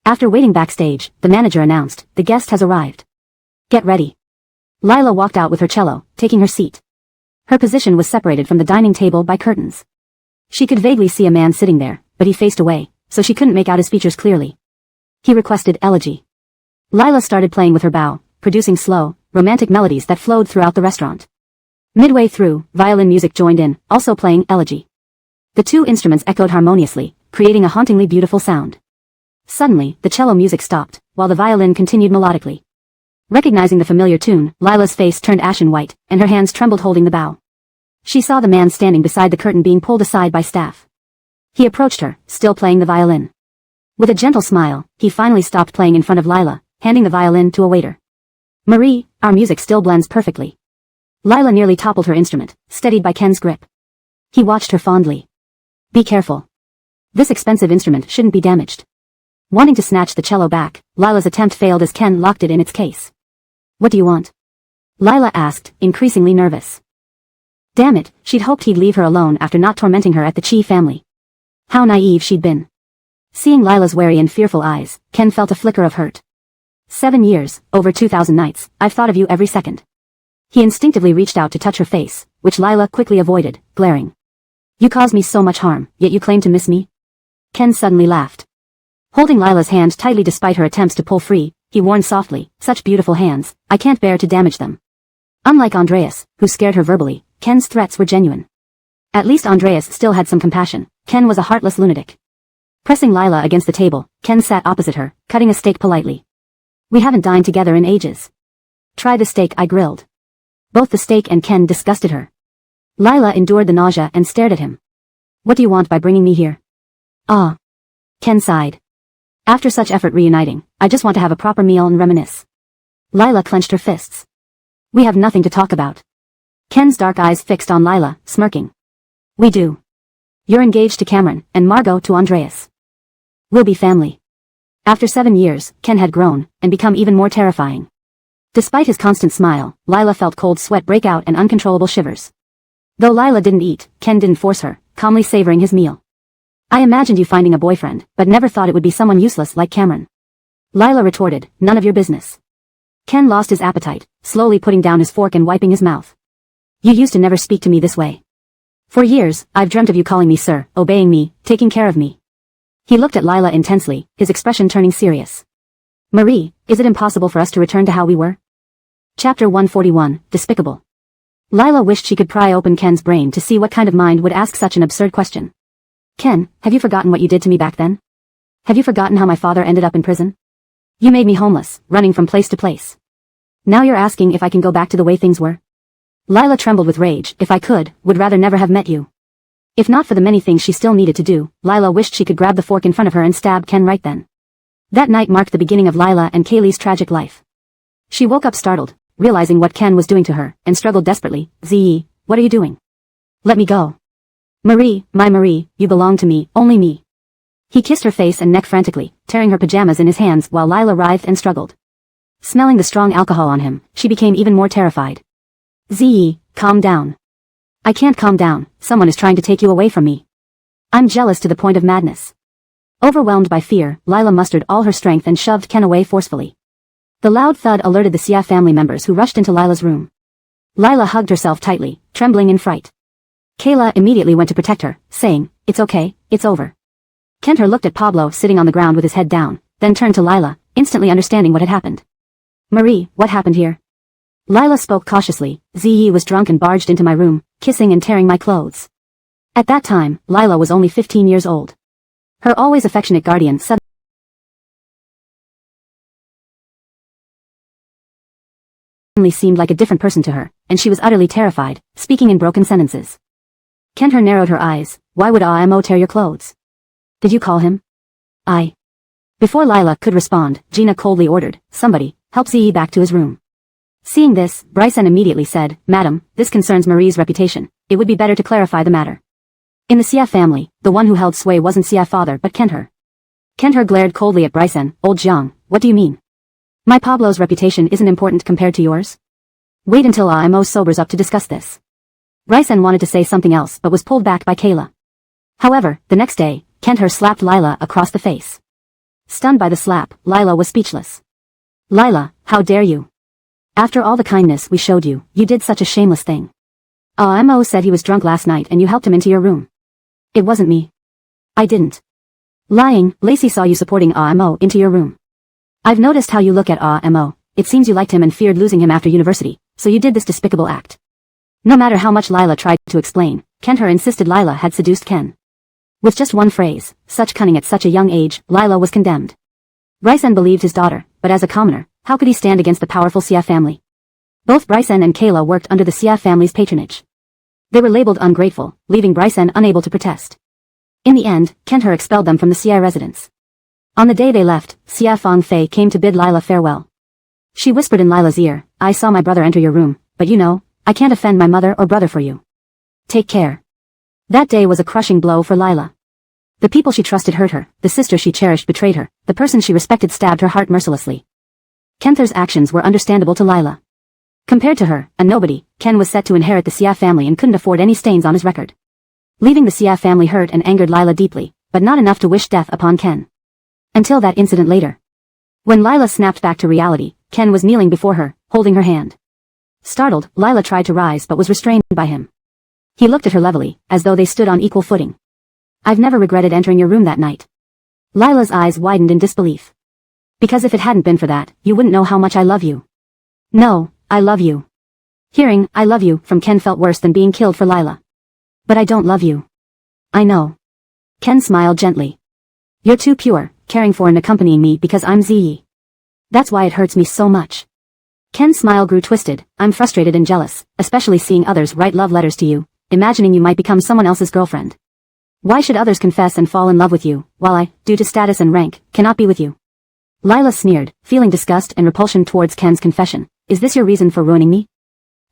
After waiting backstage, the manager announced, the guest has arrived. Get ready. Lila walked out with her cello, taking her seat. Her position was separated from the dining table by curtains. She could vaguely see a man sitting there, but he faced away, so she couldn't make out his features clearly. He requested elegy. Lila started playing with her bow, producing slow, romantic melodies that flowed throughout the restaurant. Midway through, violin music joined in, also playing elegy. The 2 instruments echoed harmoniously, creating a hauntingly beautiful sound. Suddenly, the cello music stopped, while the violin continued melodically. Recognizing the familiar tune, Lila's face turned ashen white, and her hands trembled holding the bow. She saw the man standing beside the curtain being pulled aside by staff. He approached her, still playing the violin. With a gentle smile, he finally stopped playing in front of Lila, handing the violin to a waiter. Marie, our music still blends perfectly. Lila nearly toppled her instrument, steadied by Ken's grip. He watched her fondly. Be careful. This expensive instrument shouldn't be damaged. Wanting to snatch the cello back, Lila's attempt failed as Ken locked it in its case. What do you want? Lila asked, increasingly nervous. Damn it, she'd hoped he'd leave her alone after not tormenting her at the He family. How naive she'd been. Seeing Lila's wary and fearful eyes, Ken felt a flicker of hurt. 7 years, over 2,000 nights, I've thought of you every second. He instinctively reached out to touch her face, which Lila quickly avoided, glaring. You caused me so much harm, yet you claim to miss me? Ken suddenly laughed. Holding Lila's hand tightly despite her attempts to pull free, he warned softly, such beautiful hands, I can't bear to damage them. Unlike Andreas, who scared her verbally, Ken's threats were genuine. At least Andreas still had some compassion. Ken was a heartless lunatic. Pressing Lila against the table, Ken sat opposite her, cutting a steak politely. We haven't dined together in ages. Try the steak I grilled. Both the steak and Ken disgusted her. Lila endured the nausea and stared at him. What do you want by bringing me here? Ah. Ken sighed. After such effort reuniting, I just want to have a proper meal and reminisce. Lila clenched her fists. We have nothing to talk about. Ken's dark eyes fixed on Lila, smirking. We do. You're engaged to Cameron, and Margot to Andreas. We'll be family. After 7 years, Ken had grown, and become even more terrifying. Despite his constant smile, Lila felt cold sweat break out and uncontrollable shivers. Though Lila didn't eat, Ken didn't force her, calmly savoring his meal. I imagined you finding a boyfriend, but never thought it would be someone useless like Cameron. Lila retorted, none of your business. Ken lost his appetite, slowly putting down his fork and wiping his mouth. You used to never speak to me this way. For years, I've dreamt of you calling me sir, obeying me, taking care of me. He looked at Lila intensely, his expression turning serious. Marie, is it impossible for us to return to how we were? Chapter 141, Despicable. Lila wished she could pry open Ken's brain to see what kind of mind would ask such an absurd question. Ken, have you forgotten what you did to me back then? Have you forgotten how my father ended up in prison? You made me homeless, running from place to place. Now you're asking if I can go back to the way things were? Lila trembled with rage. If I could, would rather never have met you. If not for the many things she still needed to do, Lila wished she could grab the fork in front of her and stab Ken right then. That night marked the beginning of Lila and Kaylee's tragic life. She woke up startled, realizing what Ken was doing to her, and struggled desperately. "Ze, what are you doing? Let me go. Marie, my Marie, you belong to me, only me." He kissed her face and neck frantically, tearing her pajamas in his hands while Lila writhed and struggled. Smelling the strong alcohol on him, she became even more terrified. "Ze, calm down. I can't calm down, someone is trying to take you away from me. I'm jealous to the point of madness." Overwhelmed by fear, Lila mustered all her strength and shoved Ken away forcefully. The loud thud alerted the Sia family members who rushed into Lila's room. Lila hugged herself tightly, trembling in fright. Kayla immediately went to protect her, saying, "It's okay, it's over." Kenter looked at Pablo sitting on the ground with his head down, then turned to Lila, instantly understanding what had happened. "Marie, what happened here?" Lila spoke cautiously. "Ze was drunk and barged into my room, kissing and tearing my clothes." At that time, Lila was only 15 years old. Her always affectionate guardian suddenly seemed like a different person to her, and she was utterly terrified, speaking in broken sentences. Kenter narrowed her eyes. "Why would Amo tear your clothes? Did you call him?" "I." Before Lila could respond, Gina coldly ordered, "Somebody, help Ze back to his room." Seeing this, Bryson immediately said, "Madam, this concerns Marie's reputation. It would be better to clarify the matter." In the Sia family, the one who held sway wasn't Sia father but Kenter. Kenter glared coldly at Bryson. "Old Jiang, what do you mean? My Pablo's reputation isn't important compared to yours? Wait until Amo sobers up to discuss this." Bryson wanted to say something else but was pulled back by Kayla. However, the next day, Kenter slapped Lila across the face. Stunned by the slap, Lila was speechless. "Lila, how dare you? After all the kindness we showed you, you did such a shameless thing. Amo said he was drunk last night and you helped him into your room." "It wasn't me. I didn't." "Lying, Lacey saw you supporting Amo into your room. I've noticed how you look at Amo. It seems you liked him and feared losing him after university, so you did this despicable act." No matter how much Lila tried to explain, Kenter insisted Lila had seduced Ken. With just one phrase, such cunning at such a young age, Lila was condemned. Bryson believed his daughter, but as a commoner, how could he stand against the powerful Sia family? Both Bryson and Kayla worked under the Sia family's patronage. They were labeled ungrateful, leaving Bryson unable to protest. In the end, Kenter expelled them from the Sia residence. On the day they left, Sia Fong Fei came to bid Lila farewell. She whispered in Lila's ear, "I saw my brother enter your room, but you know, I can't offend my mother or brother for you. Take care." That day was a crushing blow for Lila. The people she trusted hurt her, the sister she cherished betrayed her, the person she respected stabbed her heart mercilessly. Kenter's actions were understandable to Lila. Compared to her, a nobody, Ken was set to inherit the Sia family and couldn't afford any stains on his record. Leaving the Sia family hurt and angered Lila deeply, but not enough to wish death upon Ken. Until that incident later. When Lila snapped back to reality, Ken was kneeling before her, holding her hand. Startled, Lila tried to rise but was restrained by him. He looked at her levelly, as though they stood on equal footing. "I've never regretted entering your room that night." Lila's eyes widened in disbelief. "Because if it hadn't been for that, you wouldn't know how much I love you." "No, I love you." Hearing, "I love you," from Ken felt worse than being killed for Lila. "But I don't love you." "I know." Ken smiled gently. "You're too pure, caring for and accompanying me because I'm Ze. That's why it hurts me so much." Ken's smile grew twisted. "I'm frustrated and jealous, especially seeing others write love letters to you, imagining you might become someone else's girlfriend. Why should others confess and fall in love with you, while I, due to status and rank, cannot be with you?" Lila sneered, feeling disgust and repulsion towards Ken's confession. "Is this your reason for ruining me?"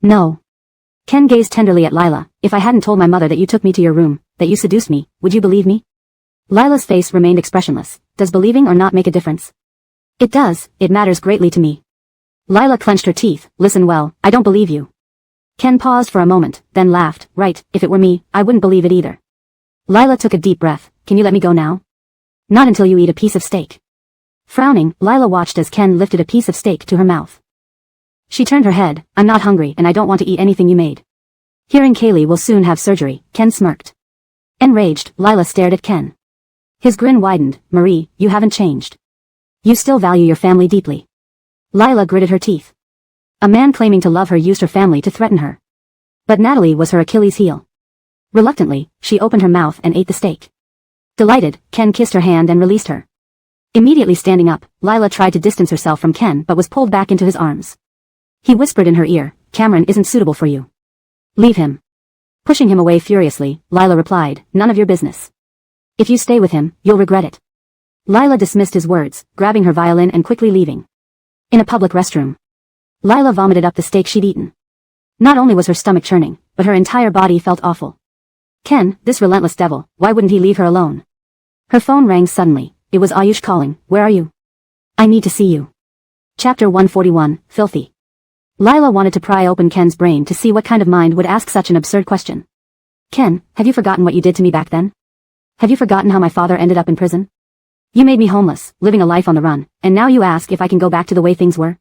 "No." Ken gazed tenderly at Lila. "If I hadn't told my mother that you took me to your room, that you seduced me, would you believe me?" Lila's face remained expressionless. "Does believing or not make a difference?" "It does, it matters greatly to me." Lila clenched her teeth. "Listen well, I don't believe you." Ken paused for a moment, then laughed. "Right, if it were me, I wouldn't believe it either." Lila took a deep breath. "Can you let me go now?" "Not until you eat a piece of steak." Frowning, Lila watched as Ken lifted a piece of steak to her mouth. She turned her head. "I'm not hungry and I don't want to eat anything you made." Hearing Kaylee will soon have surgery, Ken smirked. Enraged, Lila stared at Ken. His grin widened. "Marie, you haven't changed. You still value your family deeply." Lila gritted her teeth. A man claiming to love her used her family to threaten her. But Natalie was her Achilles heel. Reluctantly, she opened her mouth and ate the steak. Delighted, Ken kissed her hand and released her. Immediately standing up, Lila tried to distance herself from Ken but was pulled back into his arms. He whispered in her ear, "Cameron isn't suitable for you. Leave him." Pushing him away furiously, Lila replied, "None of your business. If you stay with him, you'll regret it." Lila dismissed his words, grabbing her violin and quickly leaving. In a public restroom, Lila vomited up the steak she'd eaten. Not only was her stomach churning, but her entire body felt awful. Ken, this relentless devil, why wouldn't he leave her alone? Her phone rang suddenly. It was Ayush calling. "Where are you? I need to see you." Chapter 141, Filthy. Lila wanted to pry open Ken's brain to see what kind of mind would ask such an absurd question. "Ken, have you forgotten what you did to me back then? Have you forgotten how my father ended up in prison? You made me homeless, living a life on the run, and now you ask if I can go back to the way things were?"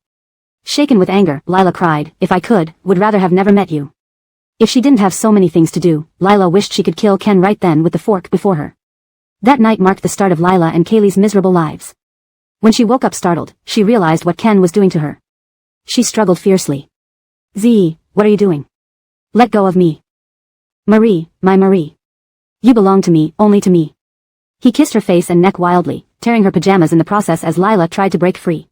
Shaken with anger, Lila cried, "If I could, would rather have never met you." If she didn't have so many things to do, Lila wished she could kill Ken right then with the fork before her. That night marked the start of Lila and Kaylee's miserable lives. When she woke up startled, she realized what Ken was doing to her. She struggled fiercely. "Z, what are you doing? Let go of me. Marie, my Marie. You belong to me, only to me." He kissed her face and neck wildly, tearing her pajamas in the process as Lila tried to break free.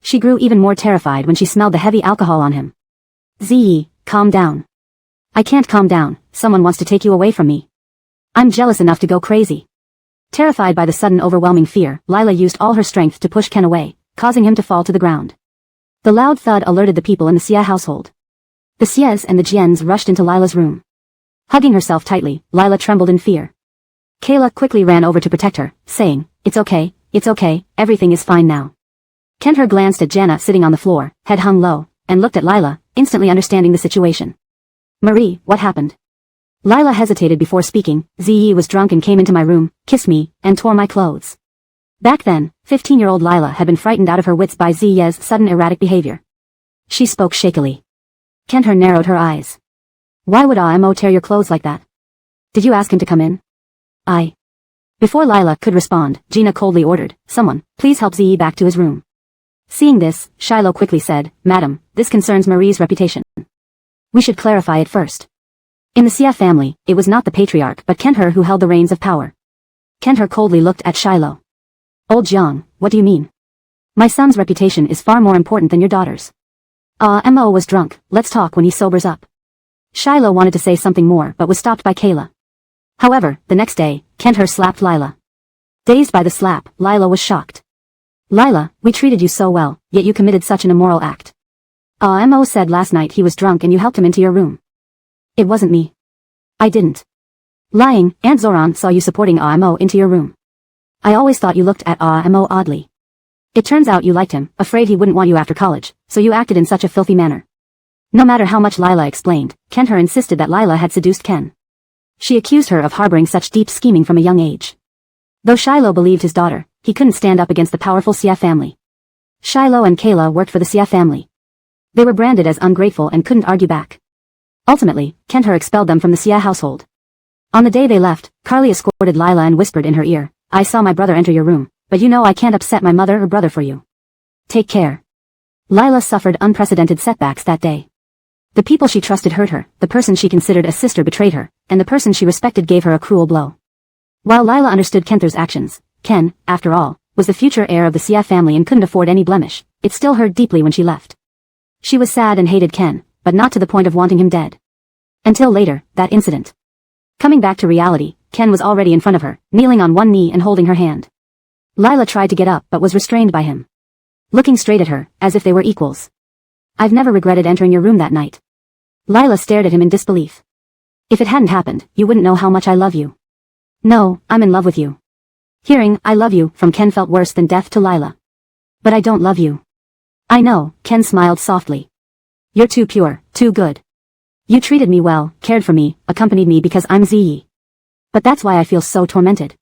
She grew even more terrified when she smelled the heavy alcohol on him. "Z, calm down." "I can't calm down, someone wants to take you away from me. I'm jealous enough to go crazy." Terrified by the sudden overwhelming fear, Lila used all her strength to push Ken away, causing him to fall to the ground. The loud thud alerted the people in the Xie household. The Xies and the Jians rushed into Lila's room. Hugging herself tightly, Lila trembled in fear. Kayla quickly ran over to protect her, saying, it's okay, everything is fine now." Ken glanced at Jana sitting on the floor, head hung low, and looked at Lila, instantly understanding the situation. "Marie, what happened?" Lila hesitated before speaking. "Ze was drunk and came into my room, kissed me, and tore my clothes." Back then, 15-year-old Lila had been frightened out of her wits by Ze's sudden erratic behavior. She spoke shakily. Ken narrowed her eyes. "Why would Amo tear your clothes like that? Did you ask him to come in?" Before Lila could respond, Gina coldly ordered, "Someone, please help Ze back to his room." Seeing this, Shiloh quickly said, "Madam, this concerns Marie's reputation. We should clarify it first. In the Xie family, it was not the patriarch but Ken who held the reins of power." Ken coldly looked at Shiloh. "Old Jiang, what do you mean? My son's reputation is far more important than your daughter's." Mo was drunk, let's talk when he sobers up." Shiloh wanted to say something more but was stopped by Kayla. However, the next day, Ken slapped Lila. Dazed by the slap, Lila was shocked. "Lila, we treated you so well, yet you committed such an immoral act. Mo said last night he was drunk and you helped him into your room." "It wasn't me. I didn't." "Lying, Aunt Zoran saw you supporting Mo into your room. I always thought you looked at Mo oddly. It turns out you liked him, afraid he wouldn't want you after college, so you acted in such a filthy manner." No matter how much Lila explained, Ken insisted that Lila had seduced Ken. She accused her of harboring such deep scheming from a young age. Though Shiloh believed his daughter, he couldn't stand up against the powerful Xie family. Shiloh and Kayla worked for the Xie family. They were branded as ungrateful and couldn't argue back. Ultimately, Ken expelled them from the Xie household. On the day they left, Carly escorted Lila and whispered in her ear, "I saw my brother enter your room, but you know I can't upset my mother or brother for you. Take care." Lila suffered unprecedented setbacks that day. The people she trusted hurt her, the person she considered a sister betrayed her, and the person she respected gave her a cruel blow. While Lila understood Ken's actions, Ken, after all, was the future heir of the Xie family and couldn't afford any blemish. It still hurt deeply when she left. She was sad and hated Ken, but not to the point of wanting him dead. Until later, that incident. Coming back to reality, Ken was already in front of her, kneeling on one knee and holding her hand. Lila tried to get up but was restrained by him. Looking straight at her, as if they were equals. "I've never regretted entering your room that night." Lila stared at him in disbelief. "If it hadn't happened, you wouldn't know how much I love you." "No, I'm in love with you." Hearing, "I love you," from Ken felt worse than death to Lila. "But I don't love you." "I know," Ken smiled softly. "You're too pure, too good. You treated me well, cared for me, accompanied me because I'm Ziyi. But that's why I feel so tormented."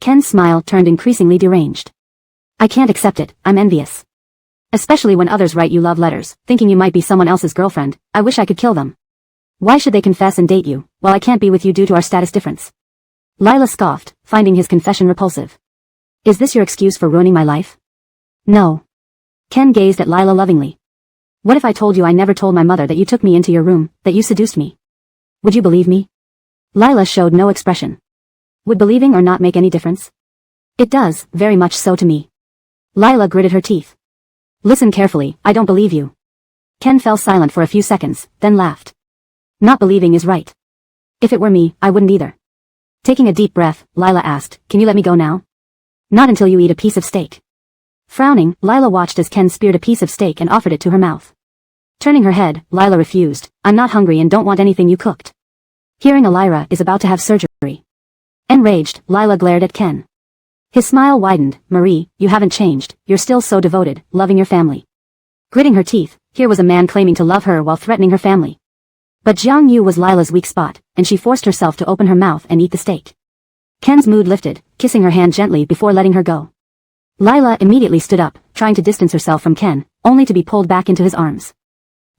Ken's smile turned increasingly deranged. "I can't accept it, I'm envious. Especially when others write you love letters, thinking you might be someone else's girlfriend. I wish I could kill them. Why should they confess and date you, while I can't be with you due to our status difference?" Lila scoffed, finding his confession repulsive. "Is this your excuse for ruining my life?" "No." Ken gazed at Lila lovingly. What if I told you I never told my mother that you took me into your room, that you seduced me? Would you believe me? Lila showed no expression. Would believing or not make any difference? It does, very much so to me. Lila gritted her teeth. Listen carefully, I don't believe you. Ken fell silent for a few seconds, then laughed. Not believing is right. If it were me, I wouldn't either. Taking a deep breath, Lila asked, can you let me go now? Not until you eat a piece of steak. Frowning, Lila watched as Ken speared a piece of steak and offered it to her mouth. Turning her head, Lila refused. I'm not hungry and don't want anything you cooked. Hearing Lyra is about to have surgery. Enraged, Lila glared at Ken. His smile widened. Marie, you haven't changed, you're still so devoted, loving your family. Gritting her teeth, here was a man claiming to love her while threatening her family. But Jiang Yu was Lila's weak spot, and she forced herself to open her mouth and eat the steak. Ken's mood lifted, kissing her hand gently before letting her go. Lila immediately stood up, trying to distance herself from Ken, only to be pulled back into his arms.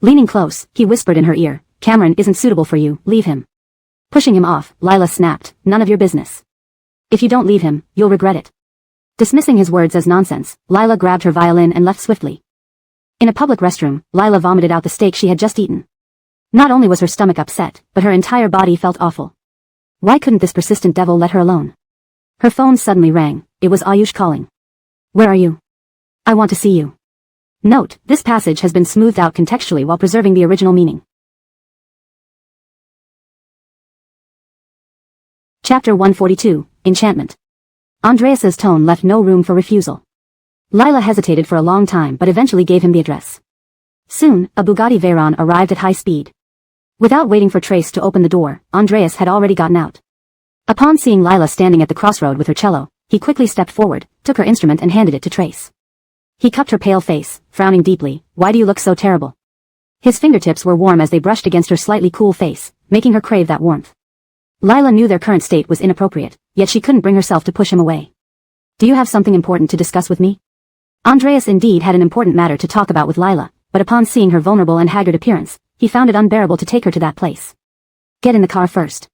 Leaning close, he whispered in her ear, Cameron isn't suitable for you, leave him. Pushing him off, Lila snapped, none of your business. If you don't leave him, you'll regret it. Dismissing his words as nonsense, Lila grabbed her violin and left swiftly. In a public restroom, Lila vomited out the steak she had just eaten. Not only was her stomach upset, but her entire body felt awful. Why couldn't this persistent devil let her alone? Her phone suddenly rang. It was Ayush calling. Where are you? I want to see you. Note, this passage has been smoothed out contextually while preserving the original meaning. Chapter 142, Enchantment. Andreas's tone left no room for refusal. Lila hesitated for a long time but eventually gave him the address. Soon, a Bugatti Veyron arrived at high speed. Without waiting for Trace to open the door, Andreas had already gotten out. Upon seeing Lila standing at the crossroad with her cello, he quickly stepped forward, took her instrument and handed it to Trace. He cupped her pale face, frowning deeply. Why do you look so terrible? His fingertips were warm as they brushed against her slightly cool face, making her crave that warmth. Lila knew their current state was inappropriate, yet she couldn't bring herself to push him away. Do you have something important to discuss with me? Andreas indeed had an important matter to talk about with Lila, but upon seeing her vulnerable and haggard appearance, he found it unbearable to take her to that place. Get in the car first.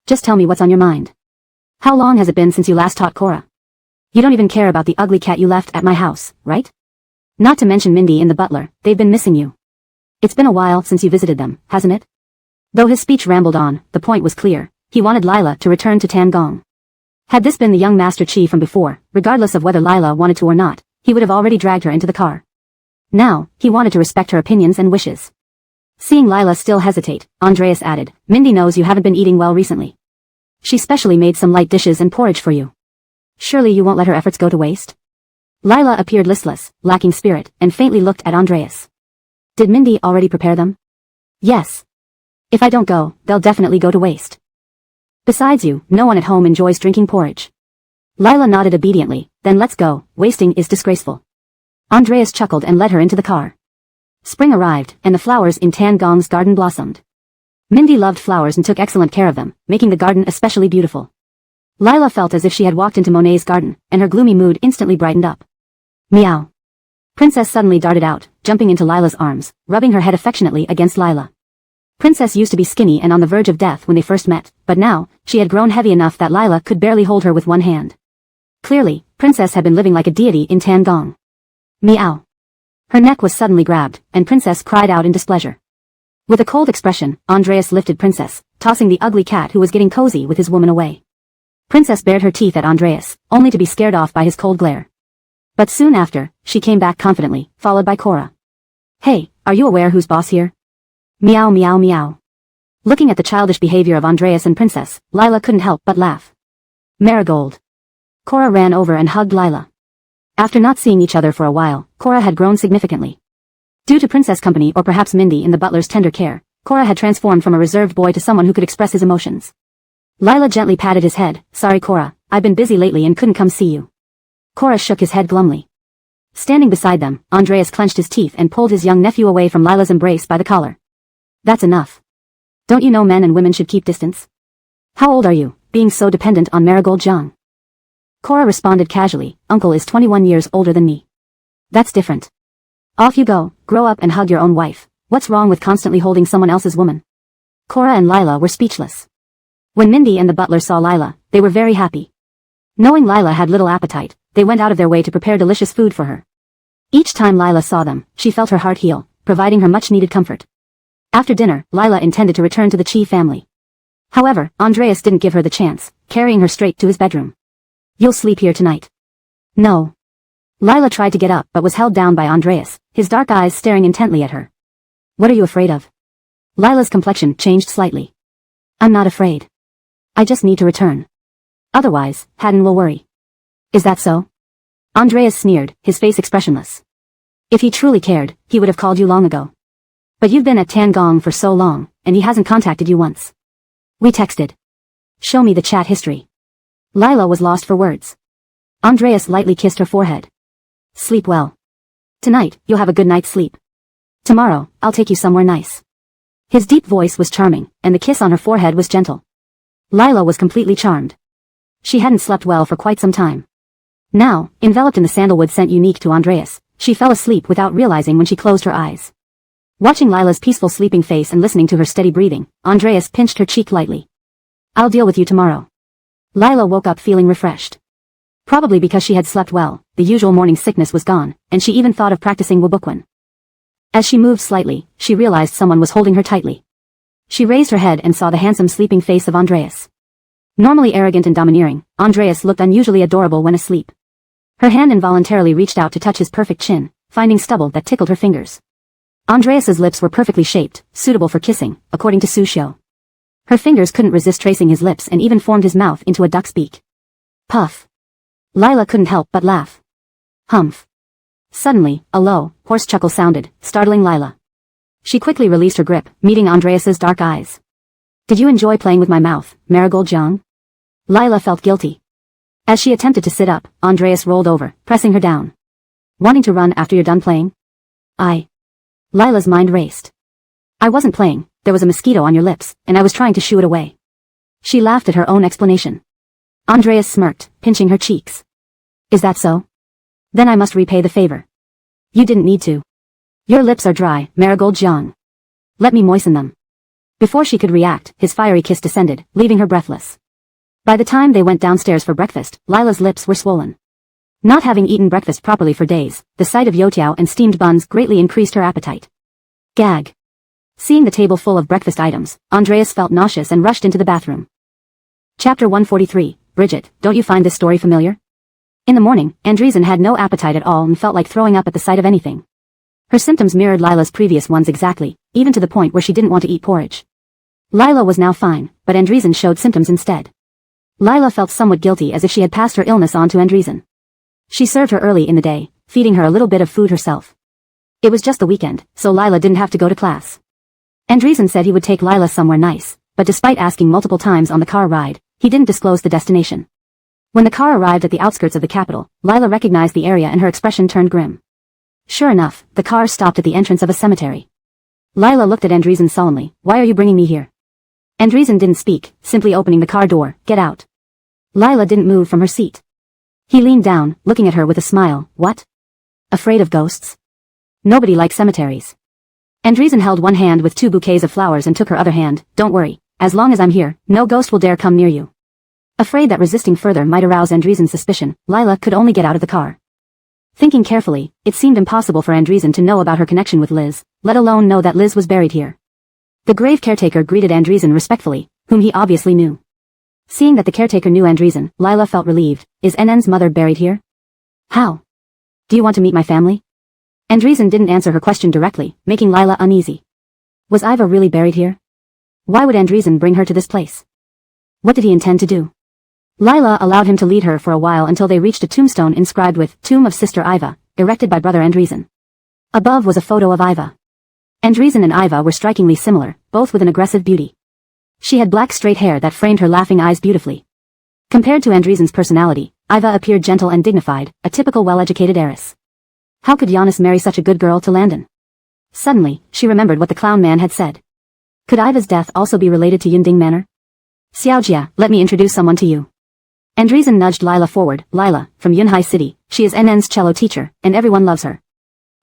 Just tell me what's on your mind. How long has it been since you last taught Cora? You don't even care about the ugly cat you left at my house, right? Not to mention Mindy and the butler, they've been missing you. It's been a while since you visited them, hasn't it? Though his speech rambled on, the point was clear. He wanted Lila to return to Tangong. Had this been the young Master Chi from before, regardless of whether Lila wanted to or not, he would have already dragged her into the car. Now, he wanted to respect her opinions and wishes. Seeing Lila still hesitate, Andreas added, Mindy knows you haven't been eating well recently. She specially made some light dishes and porridge for you. Surely you won't let her efforts go to waste? Lila appeared listless, lacking spirit, and faintly looked at Andreas. Did Mindy already prepare them? Yes. If I don't go, they'll definitely go to waste. Besides you, no one at home enjoys drinking porridge. Lila nodded obediently, then let's go, wasting is disgraceful. Andreas chuckled and led her into the car. Spring arrived, and the flowers in Tangong's garden blossomed. Mindy loved flowers and took excellent care of them, making the garden especially beautiful. Lila felt as if she had walked into Monet's garden, and her gloomy mood instantly brightened up. Meow. Princess suddenly darted out, jumping into Lila's arms, rubbing her head affectionately against Lila. Princess used to be skinny and on the verge of death when they first met, but now, she had grown heavy enough that Lila could barely hold her with one hand. Clearly, Princess had been living like a deity in Tangong. Meow. Her neck was suddenly grabbed, and Princess cried out in displeasure. With a cold expression, Andreas lifted Princess, tossing the ugly cat who was getting cozy with his woman away. Princess bared her teeth at Andreas, only to be scared off by his cold glare. But soon after, she came back confidently, followed by Cora. Hey, are you aware who's boss here? Meow meow meow. Looking at the childish behavior of Andreas and Princess, Lila couldn't help but laugh. Marigold. Cora ran over and hugged Lila. After not seeing each other for a while, Cora had grown significantly. Due to Princess company or perhaps Mindy in the butler's tender care, Cora had transformed from a reserved boy to someone who could express his emotions. Lila gently patted his head. Sorry Cora, I've been busy lately and couldn't come see you. Cora shook his head glumly. Standing beside them, Andreas clenched his teeth and pulled his young nephew away from Lila's embrace by the collar. That's enough. Don't you know men and women should keep distance? How old are you, being so dependent on Marigold Jiang? Cora responded casually, Uncle is 21 years older than me. That's different. Off you go, grow up and hug your own wife. What's wrong with constantly holding someone else's woman? Cora and Lila were speechless. When Mindy and the butler saw Lila, they were very happy. Knowing Lila had little appetite, they went out of their way to prepare delicious food for her. Each time Lila saw them, she felt her heart heal, providing her much-needed comfort. After dinner, Lila intended to return to the Chi family. However, Andreas didn't give her the chance, carrying her straight to his bedroom. "You'll sleep here tonight." "No." Lila tried to get up but was held down by Andreas, his dark eyes staring intently at her. "What are you afraid of?" Lila's complexion changed slightly. "I'm not afraid. I just need to return. Otherwise, Haddon will worry." "Is that so?" Andreas sneered, his face expressionless. "If he truly cared, he would have called you long ago. But you've been at Tangong for so long, and he hasn't contacted you once." "We texted." "Show me the chat history." Lila was lost for words. Andreas lightly kissed her forehead. "Sleep well. Tonight, you'll have a good night's sleep. Tomorrow, I'll take you somewhere nice." His deep voice was charming, and the kiss on her forehead was gentle. Lila was completely charmed. She hadn't slept well for quite some time. Now, enveloped in the sandalwood scent unique to Andreas, she fell asleep without realizing when she closed her eyes. Watching Lila's peaceful sleeping face and listening to her steady breathing, Andreas pinched her cheek lightly. "I'll deal with you tomorrow." Lila woke up feeling refreshed. Probably because she had slept well, the usual morning sickness was gone, and she even thought of practicing Wabukwan. As she moved slightly, she realized someone was holding her tightly. She raised her head and saw the handsome sleeping face of Andreas. Normally arrogant and domineering, Andreas looked unusually adorable when asleep. Her hand involuntarily reached out to touch his perfect chin, finding stubble that tickled her fingers. Andreas's lips were perfectly shaped, suitable for kissing, according to Sushio. Her fingers couldn't resist tracing his lips and even formed his mouth into a duck's beak. Puff. Lila couldn't help but laugh. Humph. Suddenly, a low, hoarse chuckle sounded, startling Lila. She quickly released her grip, meeting Andreas's dark eyes. "Did you enjoy playing with my mouth, Marigold Jiang?" Lila felt guilty. As she attempted to sit up, Andreas rolled over, pressing her down. "Wanting to run after you're done playing?" Lila's mind raced. "I wasn't playing, there was a mosquito on your lips, and I was trying to shoo it away." She laughed at her own explanation. Andreas smirked, pinching her cheeks. "Is that so? Then I must repay the favor." "You didn't need to. Your lips are dry, Marigold Jiang. Let me moisten them." Before she could react, his fiery kiss descended, leaving her breathless. By the time they went downstairs for breakfast, Lila's lips were swollen. Not having eaten breakfast properly for days, the sight of youtiao and steamed buns greatly increased her appetite. Gag. Seeing the table full of breakfast items, Andreas felt nauseous and rushed into the bathroom. Chapter 143, Bridget, don't you find this story familiar? In the morning, Andreessen had no appetite at all and felt like throwing up at the sight of anything. Her symptoms mirrored Lila's previous ones exactly, even to the point where she didn't want to eat porridge. Lila was now fine, but Andreessen showed symptoms instead. Lila felt somewhat guilty as if she had passed her illness on to Andreessen. She served her early in the day, feeding her a little bit of food herself. It was just the weekend, so Lila didn't have to go to class. Andreessen said he would take Lila somewhere nice, but despite asking multiple times on the car ride, he didn't disclose the destination. When the car arrived at the outskirts of the capital, Lila recognized the area and her expression turned grim. Sure enough, the car stopped at the entrance of a cemetery. Lila looked at Andreessen solemnly. "Why are you bringing me here?" Andreessen didn't speak, simply opening the car door. "Get out." Lila didn't move from her seat. He leaned down, looking at her with a smile. "What? Afraid of ghosts? Nobody likes cemeteries." Andreessen held one hand with 2 bouquets of flowers and took her other hand. "Don't worry. As long as I'm here, no ghost will dare come near you." Afraid that resisting further might arouse Andreessen's suspicion, Lila could only get out of the car. Thinking carefully, it seemed impossible for Andreessen to know about her connection with Liz, let alone know that Liz was buried here. The grave caretaker greeted Andreessen respectfully, whom he obviously knew. Seeing that the caretaker knew Andreessen, Lila felt relieved. "Is NN's mother buried here?" "How? Do you want to meet my family?" Andreessen didn't answer her question directly, making Lila uneasy. Was Iva really buried here? Why would Andreessen bring her to this place? What did he intend to do? Lila allowed him to lead her for a while until they reached a tombstone inscribed with "Tomb of Sister Iva," erected by Brother Andreessen. Above was a photo of Iva. Andreessen and Iva were strikingly similar, both with an aggressive beauty. She had black straight hair that framed her laughing eyes beautifully. Compared to Andreessen's personality, Iva appeared gentle and dignified, a typical well-educated heiress. How could Giannis marry such a good girl to Landon? Suddenly, she remembered what the clown man had said. Could Iva's death also be related to Yunding Manor? "Xiaojia, let me introduce someone to you." Andreessen nudged Lila forward. "Lila, from Yunhai City, she is NN's cello teacher, and everyone loves her."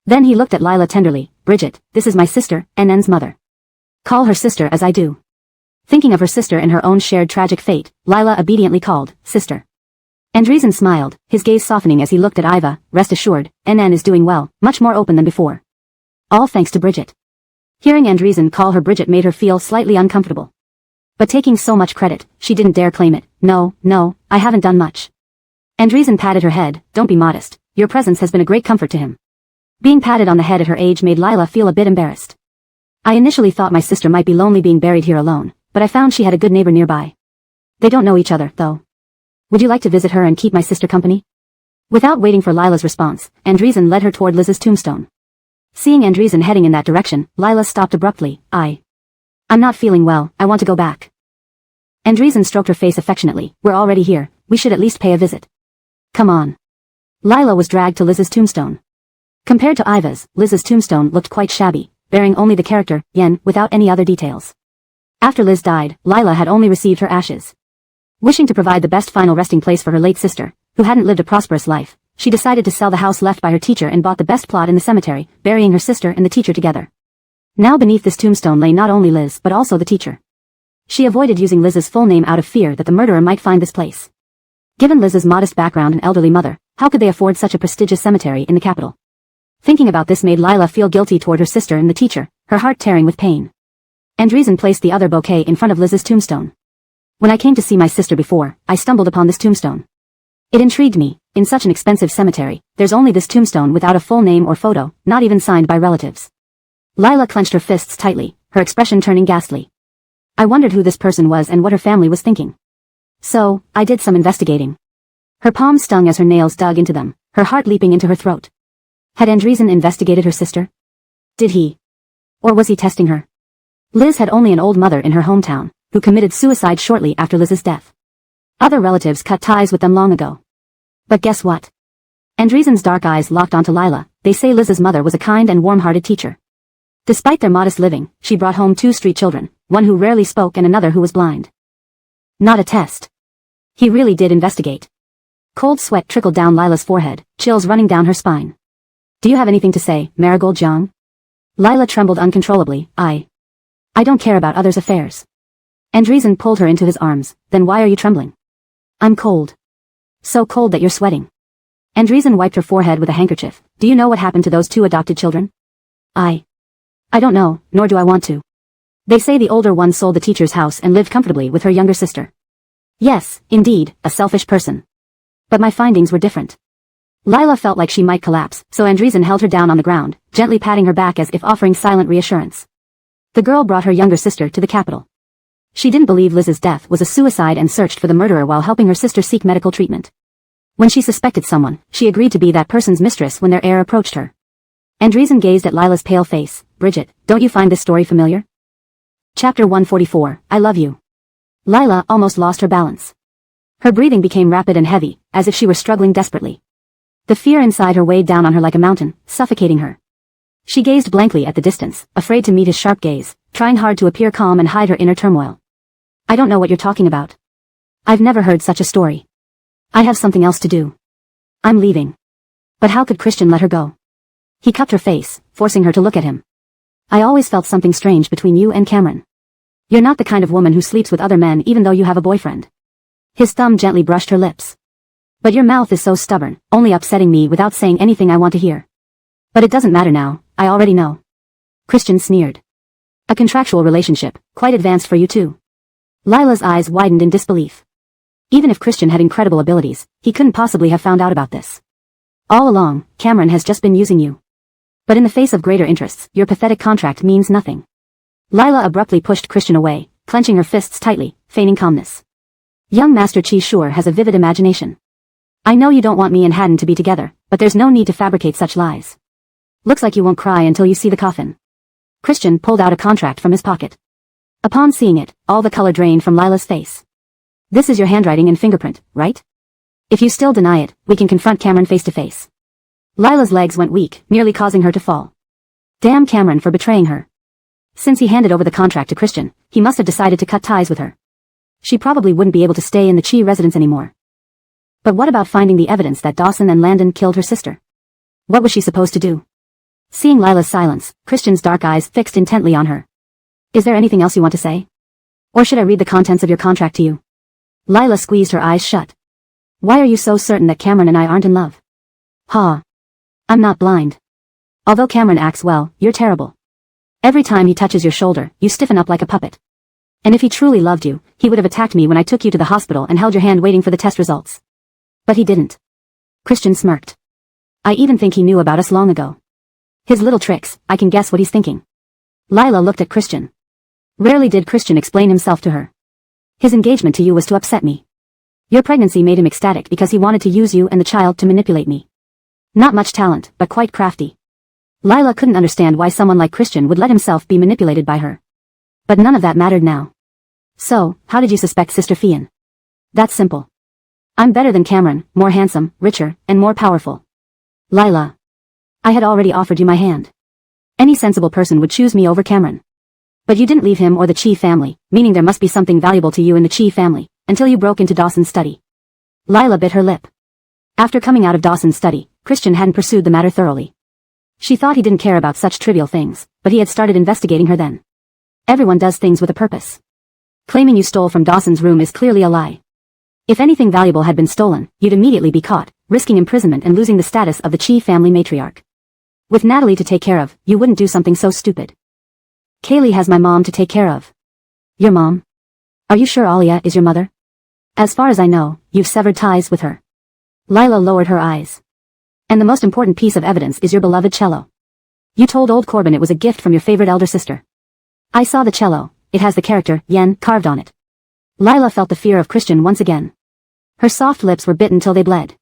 Then he looked at Lila tenderly. "Bridget, this is my sister, NN's mother. Call her sister as I do." Thinking of her sister and her own shared tragic fate, Lila obediently called, "Sister." Andreessen smiled, his gaze softening as he looked at Iva. "Rest assured, NN is doing well, much more open than before." All thanks to Bridget. Hearing Andreessen call her Bridget made her feel slightly uncomfortable. But taking so much credit, she didn't dare claim it. No, I haven't done much. Andreessen patted her head. Don't be modest. Your presence has been a great comfort to him. Being patted on the head at her age made Lila feel a bit embarrassed. I initially thought my sister might be lonely being buried here alone, but I found she had a good neighbor nearby. They don't know each other, though. Would you like to visit her and keep my sister company? Without waiting for Lila's response, Andreessen led her toward Liz's tombstone. Seeing Andreessen heading in that direction, Lila stopped abruptly. I'm not feeling well, I want to go back. Andreessen stroked her face affectionately. We're already here, we should at least pay a visit. Come on. Lila was dragged to Liz's tombstone. Compared to Iva's, Liz's tombstone looked quite shabby, bearing only the character, Yen, without any other details. After Liz died, Lila had only received her ashes. Wishing to provide the best final resting place for her late sister, who hadn't lived a prosperous life, she decided to sell the house left by her teacher and bought the best plot in the cemetery, burying her sister and the teacher together. Now beneath this tombstone lay not only Liz but also the teacher. She avoided using Liz's full name out of fear that the murderer might find this place. Given Liz's modest background and elderly mother, how could they afford such a prestigious cemetery in the capital? Thinking about this made Lila feel guilty toward her sister and the teacher, her heart tearing with pain. Andreessen placed the other bouquet in front of Liz's tombstone. When I came to see my sister before, I stumbled upon this tombstone. It intrigued me. In such an expensive cemetery, there's only this tombstone without a full name or photo, not even signed by relatives. Lila clenched her fists tightly, her expression turning ghastly. I wondered who this person was and what her family was thinking. So, I did some investigating. Her palms stung as her nails dug into them, her heart leaping into her throat. Had Andreessen investigated her sister? Did he? Or was he testing her? Liz had only an old mother in her hometown, who committed suicide shortly after Liz's death. Other relatives cut ties with them long ago. But guess what? Andreessen's dark eyes locked onto Lila. They say Liz's mother was a kind and warm-hearted teacher. Despite their modest living, she brought home 2 street children, one who rarely spoke and another who was blind. Not a test. He really did investigate. Cold sweat trickled down Lila's forehead, chills running down her spine. Do you have anything to say, Marigold Jiang? Lila trembled uncontrollably. I don't care about others' affairs. Andreessen pulled her into his arms. Then why are you trembling? I'm cold. So cold that you're sweating. Andreessen wiped her forehead with a handkerchief. Do you know what happened to those 2 adopted children? I don't know, nor do I want to. They say the older one sold the teacher's house and lived comfortably with her younger sister. Yes, indeed, a selfish person. But my findings were different. Lila felt like she might collapse, so Andreessen held her down on the ground, gently patting her back as if offering silent reassurance. The girl brought her younger sister to the capital. She didn't believe Liz's death was a suicide and searched for the murderer while helping her sister seek medical treatment. When she suspected someone, she agreed to be that person's mistress when their heir approached her. Andreessen gazed at Lila's pale face. Bridget, don't you find this story familiar? Chapter 144, I love you. Lila almost lost her balance. Her breathing became rapid and heavy, as if she were struggling desperately. The fear inside her weighed down on her like a mountain, suffocating her. She gazed blankly at the distance, afraid to meet his sharp gaze, trying hard to appear calm and hide her inner turmoil. I don't know what you're talking about. I've never heard such a story. I have something else to do. I'm leaving. But how could Christian let her go? He cupped her face, forcing her to look at him. I always felt something strange between you and Cameron. You're not the kind of woman who sleeps with other men even though you have a boyfriend. His thumb gently brushed her lips. But your mouth is so stubborn, only upsetting me without saying anything I want to hear. But it doesn't matter now, I already know. Christian sneered. A contractual relationship, quite advanced for you too. Lila's eyes widened in disbelief. Even if Christian had incredible abilities, he couldn't possibly have found out about this. All along, Cameron has just been using you. But in the face of greater interests, your pathetic contract means nothing. Lila abruptly pushed Christian away, clenching her fists tightly, feigning calmness. Young Master Chi sure has a vivid imagination. I know you don't want me and Haddon to be together, but there's no need to fabricate such lies. Looks like you won't cry until you see the coffin. Christian pulled out a contract from his pocket. Upon seeing it, all the color drained from Lila's face. This is your handwriting and fingerprint, right? If you still deny it, we can confront Cameron face to face. Lila's legs went weak, nearly causing her to fall. Damn Cameron for betraying her. Since he handed over the contract to Christian, he must have decided to cut ties with her. She probably wouldn't be able to stay in the Chi residence anymore. But what about finding the evidence that Dawson and Landon killed her sister? What was she supposed to do? Seeing Lila's silence, Christian's dark eyes fixed intently on her. Is there anything else you want to say? Or should I read the contents of your contract to you? Lila squeezed her eyes shut. Why are you so certain that Cameron and I aren't in love? I'm not blind. Although Cameron acts well, you're terrible. Every time he touches your shoulder, you stiffen up like a puppet. And if he truly loved you, he would have attacked me when I took you to the hospital and held your hand waiting for the test results. But he didn't. Christian smirked. I even think he knew about us long ago. His little tricks, I can guess what he's thinking. Lila looked at Christian. Rarely did Christian explain himself to her. His engagement to you was to upset me. Your pregnancy made him ecstatic because he wanted to use you and the child to manipulate me. Not much talent, but quite crafty. Lila couldn't understand why someone like Christian would let himself be manipulated by her. But none of that mattered now. So, how did you suspect Sister Fian? That's simple. I'm better than Cameron, more handsome, richer, and more powerful. Lila. I had already offered you my hand. Any sensible person would choose me over Cameron. But you didn't leave him or the Chi family, meaning there must be something valuable to you in the Chi family, until you broke into Dawson's study. Lila bit her lip. After coming out of Dawson's study, Christian hadn't pursued the matter thoroughly. She thought he didn't care about such trivial things, but he had started investigating her then. Everyone does things with a purpose. Claiming you stole from Dawson's room is clearly a lie. If anything valuable had been stolen, you'd immediately be caught, risking imprisonment and losing the status of the Chi family matriarch. With Natalie to take care of, you wouldn't do something so stupid. Kaylee has my mom to take care of. Your mom? Are you sure Alia is your mother? As far as I know, you've severed ties with her. Lila lowered her eyes. And the most important piece of evidence is your beloved cello. You told old Corbin it was a gift from your favorite elder sister. I saw the cello, it has the character, Yen, carved on it. Lila felt the fear of Christian once again. Her soft lips were bitten till they bled.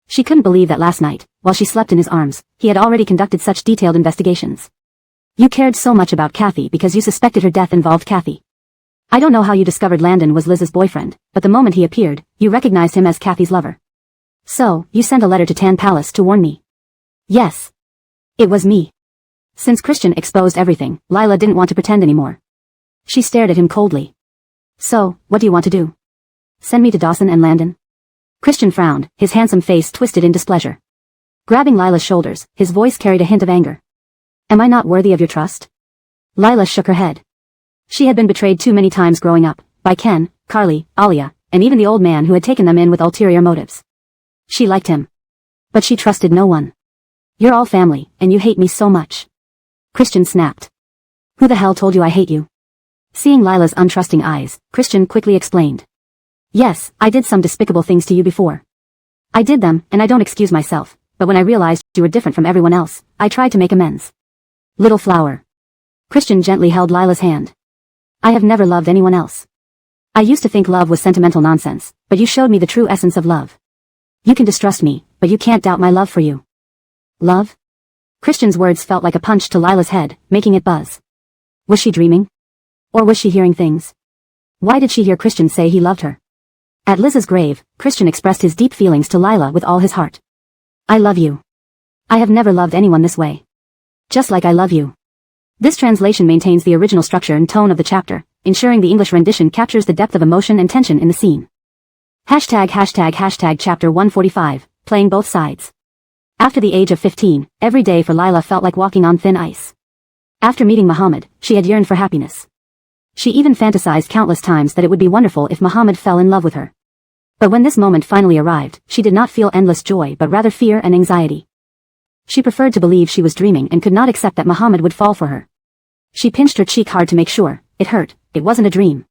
She couldn't believe that last night, while she slept in his arms, he had already conducted such detailed investigations. You cared so much about Kathy because you suspected her death involved Kathy. I don't know how you discovered Landon was Liz's boyfriend, but the moment he appeared, you recognized him as Kathy's lover. So, you sent a letter to Tan Palace to warn me. Yes. It was me. Since Christian exposed everything, Lila didn't want to pretend anymore. She stared at him coldly. So, what do you want to do? Send me to Dawson and Landon? Christian frowned, his handsome face twisted in displeasure. Grabbing Lila's shoulders, his voice carried a hint of anger. Am I not worthy of your trust? Lila shook her head. She had been betrayed too many times growing up, by Ken, Carly, Alia, and even the old man who had taken them in with ulterior motives. She liked him. But she trusted no one. You're all family, and you hate me so much. Christian snapped. Who the hell told you I hate you? Seeing Lila's untrusting eyes, Christian quickly explained. Yes, I did some despicable things to you before. I did them, and I don't excuse myself, but when I realized you were different from everyone else, I tried to make amends. Little flower. Christian gently held Lila's hand. I have never loved anyone else. I used to think love was sentimental nonsense, but you showed me the true essence of love. You can distrust me, but you can't doubt my love for you. Love? Christian's words felt like a punch to Lila's head, making it buzz. Was she dreaming? Or was she hearing things? Why did she hear Christian say he loved her? At Liz's grave, Christian expressed his deep feelings to Lila with all his heart. I love you. I have never loved anyone this way. Just like I love you. This translation maintains the original structure and tone of the chapter, ensuring the English rendition captures the depth of emotion and tension in the scene. ####Chapter 145, playing both sides. After the age of 15, every day for Lila felt like walking on thin ice. After meeting Muhammad, she had yearned for happiness. She even fantasized countless times that it would be wonderful if Muhammad fell in love with her. But when this moment finally arrived, she did not feel endless joy but rather fear and anxiety. She preferred to believe she was dreaming and could not accept that Muhammad would fall for her. She pinched her cheek hard to make sure, it hurt, it wasn't a dream.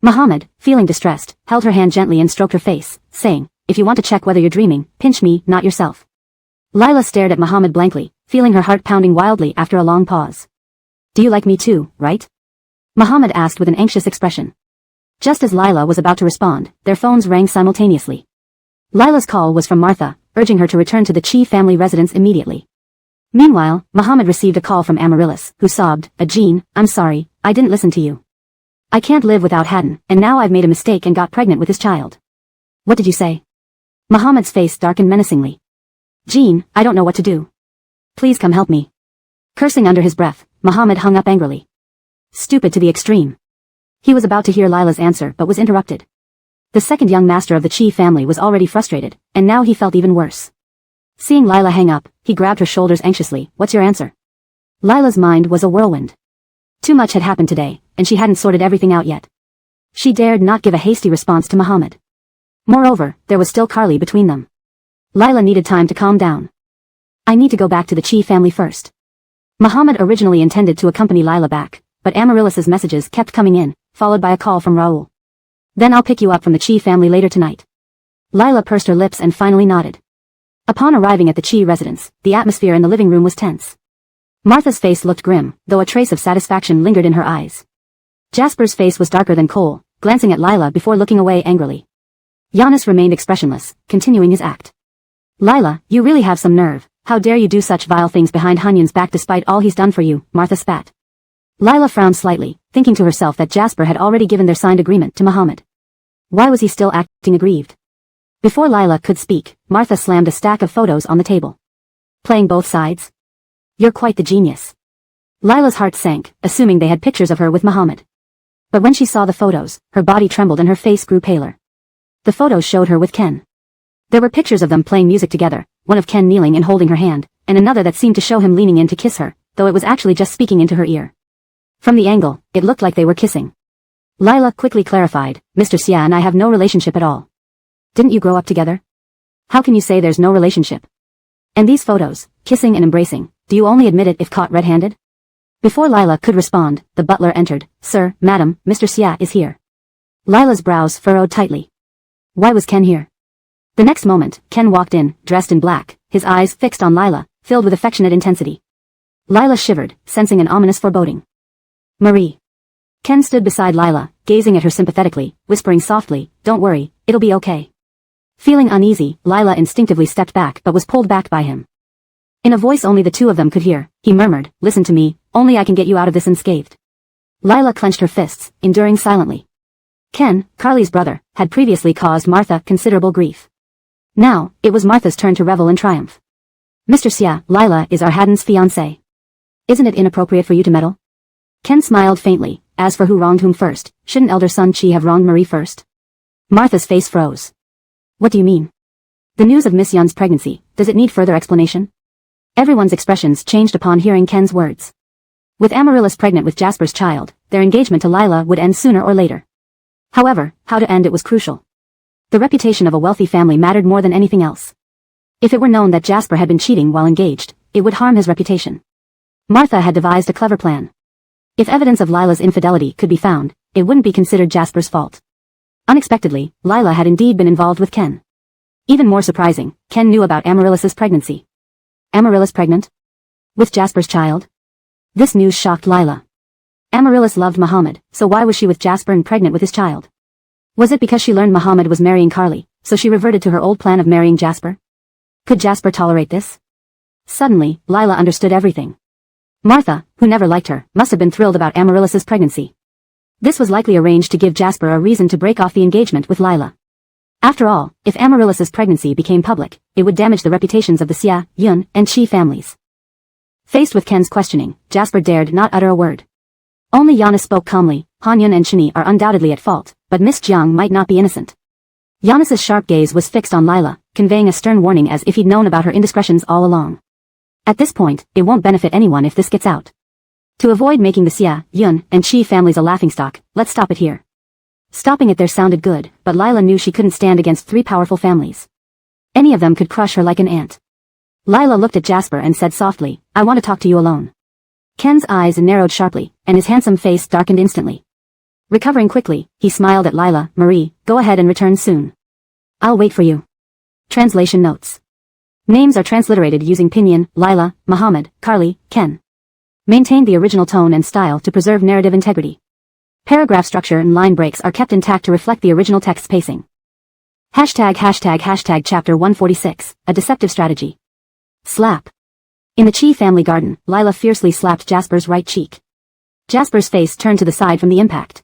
Muhammad, feeling distressed, held her hand gently and stroked her face, saying, if you want to check whether you're dreaming, pinch me, not yourself. Lila stared at Muhammad blankly, feeling her heart pounding wildly after a long pause. Do you like me too, right? Muhammad asked with an anxious expression. Just as Lila was about to respond, their phones rang simultaneously. Lila's call was from Martha, urging her to return to the Chi family residence immediately. Meanwhile, Muhammad received a call from Amaryllis, who sobbed, Jean, I'm sorry, I didn't listen to you. I can't live without Haddon, and now I've made a mistake and got pregnant with his child. What did you say? Muhammad's face darkened menacingly. Jean, I don't know what to do. Please come help me. Cursing under his breath, Muhammad hung up angrily. Stupid to the extreme. He was about to hear Lila's answer but was interrupted. The second young master of the Chi family was already frustrated, and now he felt even worse. Seeing Lila hang up, he grabbed her shoulders anxiously. What's your answer? Lila's mind was a whirlwind. Too much had happened today, and she hadn't sorted everything out yet. She dared not give a hasty response to Muhammad. Moreover, there was still Carly between them. Lila needed time to calm down. I need to go back to the Chi family first. Muhammad originally intended to accompany Lila back, but Amaryllis's messages kept coming in, followed by a call from Raoul. Then I'll pick you up from the Chi family later tonight. Lila pursed her lips and finally nodded. Upon arriving at the Chi residence, the atmosphere in the living room was tense. Martha's face looked grim, though a trace of satisfaction lingered in her eyes. Jasper's face was darker than coal, glancing at Lila before looking away angrily. Giannis remained expressionless, continuing his act. Lila, you really have some nerve. How dare you do such vile things behind Hunyun's back despite all he's done for you, Martha spat. Lila frowned slightly, thinking to herself that Jasper had already given their signed agreement to Muhammad. Why was he still acting aggrieved? Before Lila could speak, Martha slammed a stack of photos on the table. Playing both sides? You're quite the genius. Lila's heart sank, assuming they had pictures of her with Muhammad. But when she saw the photos, her body trembled and her face grew paler. The photos showed her with Ken. There were pictures of them playing music together, one of Ken kneeling and holding her hand, and another that seemed to show him leaning in to kiss her, though it was actually just speaking into her ear. From the angle, it looked like they were kissing. Lila quickly clarified, Mr. Xia and I have no relationship at all. Didn't you grow up together? How can you say there's no relationship? And these photos, kissing and embracing, do you only admit it if caught red-handed? Before Lila could respond, the butler entered. Sir, madam, Mr. Xia is here. Lila's brows furrowed tightly. Why was Ken here? The next moment, Ken walked in, dressed in black, his eyes fixed on Lila, filled with affectionate intensity. Lila shivered, sensing an ominous foreboding. Marie. Ken stood beside Lila, gazing at her sympathetically, whispering softly, Don't worry, it'll be okay. Feeling uneasy, Lila instinctively stepped back but was pulled back by him. In a voice only the two of them could hear, he murmured, Listen to me, only I can get you out of this unscathed. Lila clenched her fists, enduring silently. Ken, Carly's brother, had previously caused Martha considerable grief. Now, it was Martha's turn to revel in triumph. Mr. Xia, Lila is our Haddon's fiancé. Isn't it inappropriate for you to meddle? Ken smiled faintly. As for who wronged whom first, shouldn't elder son Chi have wronged Marie first? Martha's face froze. What do you mean? The news of Miss Yun's pregnancy, does it need further explanation? Everyone's expressions changed upon hearing Ken's words. With Amaryllis pregnant with Jasper's child, their engagement to Lila would end sooner or later. However, how to end it was crucial. The reputation of a wealthy family mattered more than anything else. If it were known that Jasper had been cheating while engaged, it would harm his reputation. Martha had devised a clever plan. If evidence of Lila's infidelity could be found, it wouldn't be considered Jasper's fault. Unexpectedly, Lila had indeed been involved with Ken. Even more surprising, Ken knew about Amaryllis's pregnancy. Amaryllis pregnant? With Jasper's child? This news shocked Lila. Amaryllis loved Muhammad, so why was she with Jasper and pregnant with his child? Was it because she learned Muhammad was marrying Carly, so she reverted to her old plan of marrying Jasper? Could Jasper tolerate this? Suddenly, Lila understood everything. Martha, who never liked her, must have been thrilled about Amaryllis's pregnancy. This was likely arranged to give Jasper a reason to break off the engagement with Lila. After all, if Amaryllis's pregnancy became public, it would damage the reputations of the Xia, Yun, and Chi families. Faced with Ken's questioning, Jasper dared not utter a word. Only Giannis spoke calmly. Han-Yun and Chini are undoubtedly at fault, but Miss Jiang might not be innocent. Giannis's sharp gaze was fixed on Lila, conveying a stern warning as if he'd known about her indiscretions all along. At this point, it won't benefit anyone if this gets out. To avoid making the Xia, Yun, and Chi families a laughingstock, let's stop it here. Stopping it there sounded good, but Lila knew she couldn't stand against three powerful families. Any of them could crush her like an ant. Lila looked at Jasper and said softly, I want to talk to you alone. Ken's eyes narrowed sharply, and his handsome face darkened instantly. Recovering quickly, he smiled at Lila. Marie, go ahead and return soon. I'll wait for you. Translation notes. Names are transliterated using pinyin, Lila, Muhammad, Carly, Ken. Maintain the original tone and style to preserve narrative integrity. Paragraph structure and line breaks are kept intact to reflect the original text's pacing. ####Chapter 146, A Deceptive Strategy. Slap. In the Chi family garden, Lila fiercely slapped Jasper's right cheek. Jasper's face turned to the side from the impact.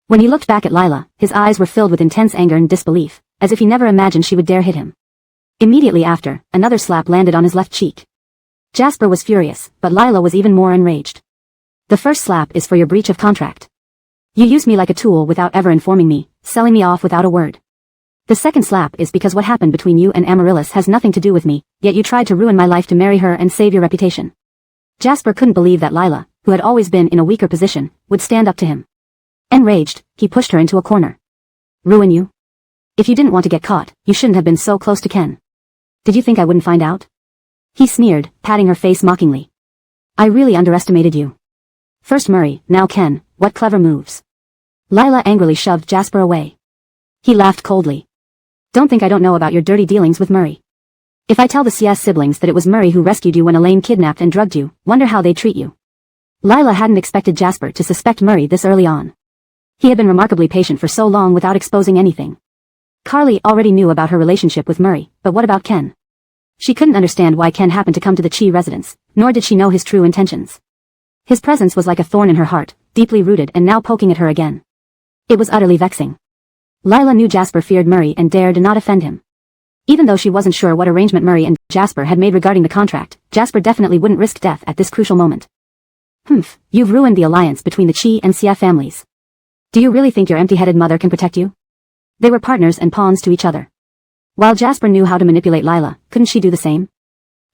When he looked back at Lila, his eyes were filled with intense anger and disbelief, as if he never imagined she would dare hit him. Immediately after, another slap landed on his left cheek. Jasper was furious, but Lila was even more enraged. The first slap is for your breach of contract. You used me like a tool without ever informing me, selling me off without a word. The second slap is because what happened between you and Amaryllis has nothing to do with me, yet you tried to ruin my life to marry her and save your reputation. Jasper couldn't believe that Lila, who had always been in a weaker position, would stand up to him. Enraged, he pushed her into a corner. Ruin you? If you didn't want to get caught, you shouldn't have been so close to Ken. Did you think I wouldn't find out? He sneered, patting her face mockingly. I really underestimated you. First Murray, now Ken, what clever moves. Lila angrily shoved Jasper away. He laughed coldly. Don't think I don't know about your dirty dealings with Murray. If I tell the CS siblings that it was Murray who rescued you when Elaine kidnapped and drugged you, wonder how they'd treat you. Lila hadn't expected Jasper to suspect Murray this early on. He had been remarkably patient for so long without exposing anything. Carly already knew about her relationship with Murray, but what about Ken? She couldn't understand why Ken happened to come to the Chi residence, nor did she know his true intentions. His presence was like a thorn in her heart, deeply rooted and now poking at her again. It was utterly vexing. Lila knew Jasper feared Murray and dared not offend him. Even though she wasn't sure what arrangement Murray and Jasper had made regarding the contract, Jasper definitely wouldn't risk death at this crucial moment. You've ruined the alliance between the Chi and Xia families. Do you really think your empty-headed mother can protect you? They were partners and pawns to each other. While Jasper knew how to manipulate Lila, couldn't she do the same?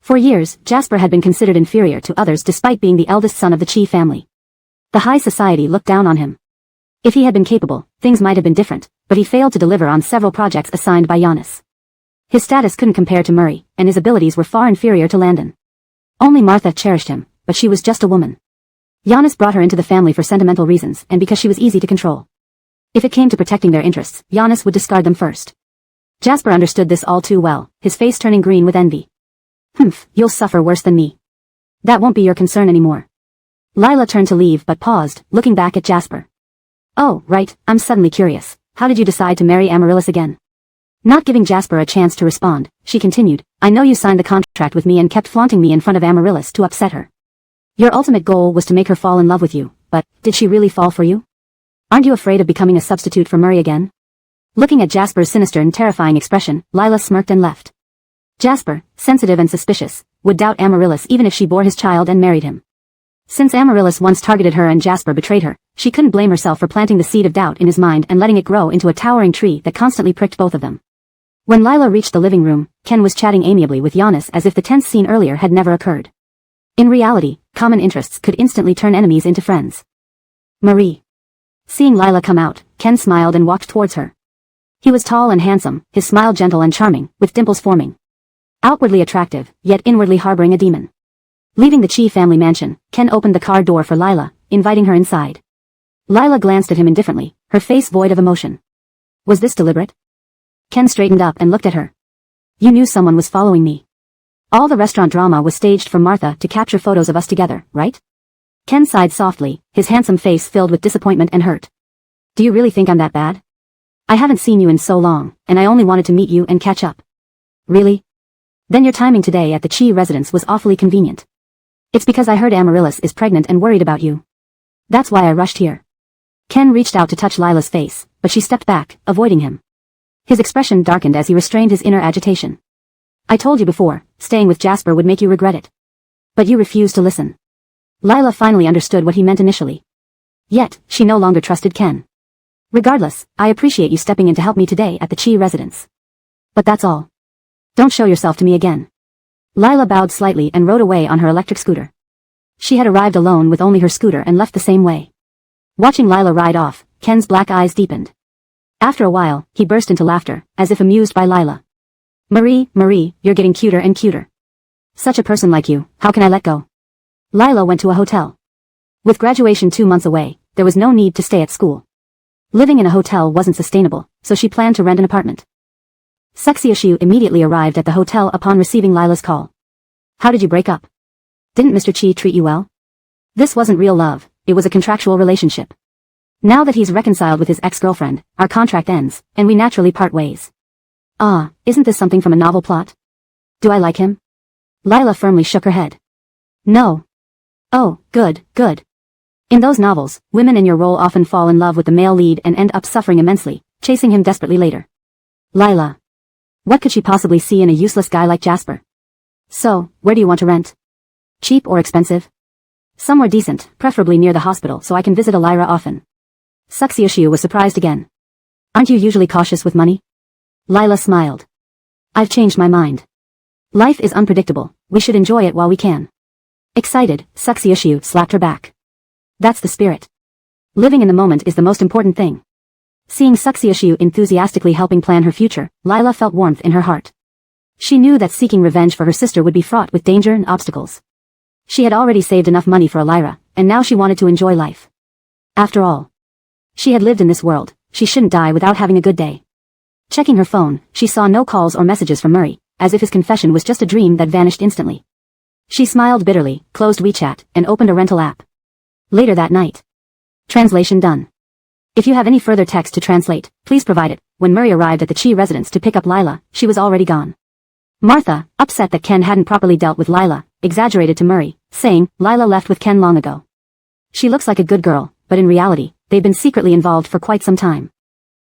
For years, Jasper had been considered inferior to others despite being the eldest son of the Chi family. The high society looked down on him. If he had been capable, things might have been different, but he failed to deliver on several projects assigned by Giannis. His status couldn't compare to Murray, and his abilities were far inferior to Landon. Only Martha cherished him, but she was just a woman. Giannis brought her into the family for sentimental reasons and because she was easy to control. If it came to protecting their interests, Giannis would discard them first. Jasper understood this all too well, his face turning green with envy. You'll suffer worse than me. That won't be your concern anymore. Lila turned to leave but paused, looking back at Jasper. Oh, right, I'm suddenly curious. How did you decide to marry Amaryllis again? Not giving Jasper a chance to respond, she continued, I know you signed the contract with me and kept flaunting me in front of Amaryllis to upset her. Your ultimate goal was to make her fall in love with you, but did she really fall for you? Aren't you afraid of becoming a substitute for Murray again? Looking at Jasper's sinister and terrifying expression, Lila smirked and left. Jasper, sensitive and suspicious, would doubt Amaryllis even if she bore his child and married him. Since Amaryllis once targeted her and Jasper betrayed her, she couldn't blame herself for planting the seed of doubt in his mind and letting it grow into a towering tree that constantly pricked both of them. When Lila reached the living room, Ken was chatting amiably with Giannis as if the tense scene earlier had never occurred. In reality, common interests could instantly turn enemies into friends. Marie. Seeing Lila come out, Ken smiled and walked towards her. He was tall and handsome, his smile gentle and charming, with dimples forming. Outwardly attractive, yet inwardly harboring a demon. Leaving the Chi family mansion, Ken opened the car door for Lila, inviting her inside. Lila glanced at him indifferently, her face void of emotion. Was this deliberate? Ken straightened up and looked at her. You knew someone was following me. All the restaurant drama was staged for Martha to capture photos of us together, right? Ken sighed softly, his handsome face filled with disappointment and hurt. Do you really think I'm that bad? I haven't seen you in so long, and I only wanted to meet you and catch up. Really? Then your timing today at the Chi residence was awfully convenient. It's because I heard Amaryllis is pregnant and worried about you. That's why I rushed here. Ken reached out to touch Lila's face, but she stepped back, avoiding him. His expression darkened as he restrained his inner agitation. I told you before, staying with Jasper would make you regret it. But you refused to listen. Lila finally understood what he meant initially. Yet, she no longer trusted Ken. Regardless, I appreciate you stepping in to help me today at the Chi residence. But that's all. Don't show yourself to me again. Lila bowed slightly and rode away on her electric scooter. She had arrived alone with only her scooter and left the same way. Watching Lila ride off, Ken's black eyes deepened. After a while, he burst into laughter, as if amused by Lila. Marie, you're getting cuter and cuter. Such a person like you, how can I let go? Lila went to a hotel. With graduation 2 months away, there was no need to stay at school. Living in a hotel wasn't sustainable, so she planned to rent an apartment. Suxioshu immediately arrived at the hotel upon receiving Lila's call. How did you break up? Didn't Mr. Chi treat you well? This wasn't real love, it was a contractual relationship. Now that he's reconciled with his ex-girlfriend, our contract ends, and we naturally part ways. Ah, isn't this something from a novel plot? Do I like him? Lila firmly shook her head. No. Oh, good. In those novels, women in your role often fall in love with the male lead and end up suffering immensely, chasing him desperately later. Lila. What could she possibly see in a useless guy like Jasper? So, where do you want to rent? Cheap or expensive? Somewhere decent, preferably near the hospital so I can visit Elira often. Suxioshu was surprised again. Aren't you usually cautious with money? Lila smiled. I've changed my mind. Life is unpredictable, we should enjoy it while we can. Excited, Suxioshu slapped her back. That's the spirit. Living in the moment is the most important thing. Seeing Suxioshu enthusiastically helping plan her future, Lila felt warmth in her heart. She knew that seeking revenge for her sister would be fraught with danger and obstacles. She had already saved enough money for a lyra, and now she wanted to enjoy life. After all, she had lived in this world, she shouldn't die without having a good day. Checking her phone, she saw no calls or messages from Murray, as if his confession was just a dream that vanished instantly. She smiled bitterly, closed WeChat, and opened a rental app. Later that night. Translation done. If you have any further text to translate, please provide it. When Murray arrived at the He residence to pick up Lila, she was already gone. Martha, upset that Ken hadn't properly dealt with Lila, exaggerated to Murray, saying, Lila left with Ken long ago. She looks like a good girl, but in reality, they've been secretly involved for quite some time.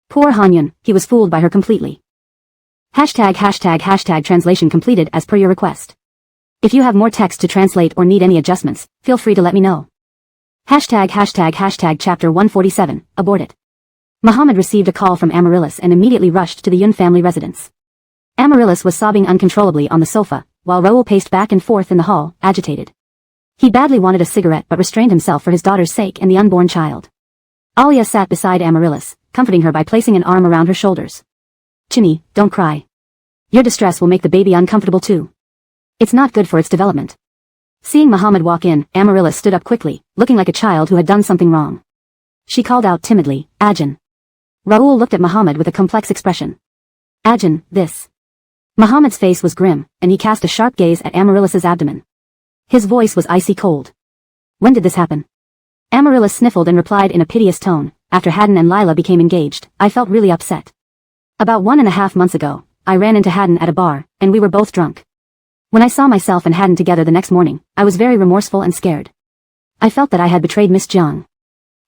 Poor Hanyun, he was fooled by her completely. #### translation completed as per your request. If you have more text to translate or need any adjustments, feel free to let me know. Chapter 147, abort it. Muhammad received a call from Amaryllis and immediately rushed to the Yun family residence. Amaryllis was sobbing uncontrollably on the sofa, while Raoul paced back and forth in the hall, agitated. He badly wanted a cigarette but restrained himself for his daughter's sake and the unborn child. Alia sat beside Amaryllis, comforting her by placing an arm around her shoulders. Chinny, don't cry. Your distress will make the baby uncomfortable too. It's not good for its development. Seeing Muhammad walk in, Amaryllis stood up quickly, looking like a child who had done something wrong. She called out timidly, Ajahn. Raoul looked at Muhammad with a complex expression. Ajahn, this. Muhammad's face was grim, and he cast a sharp gaze at Amaryllis's abdomen. His voice was icy cold. When did this happen? Amaryllis sniffled and replied in a piteous tone, after Haddon and Lila became engaged, I felt really upset. About 1.5 months ago, I ran into Haddon at a bar, and we were both drunk. When I saw myself and Haddon together the next morning, I was very remorseful and scared. I felt that I had betrayed Miss Jiang.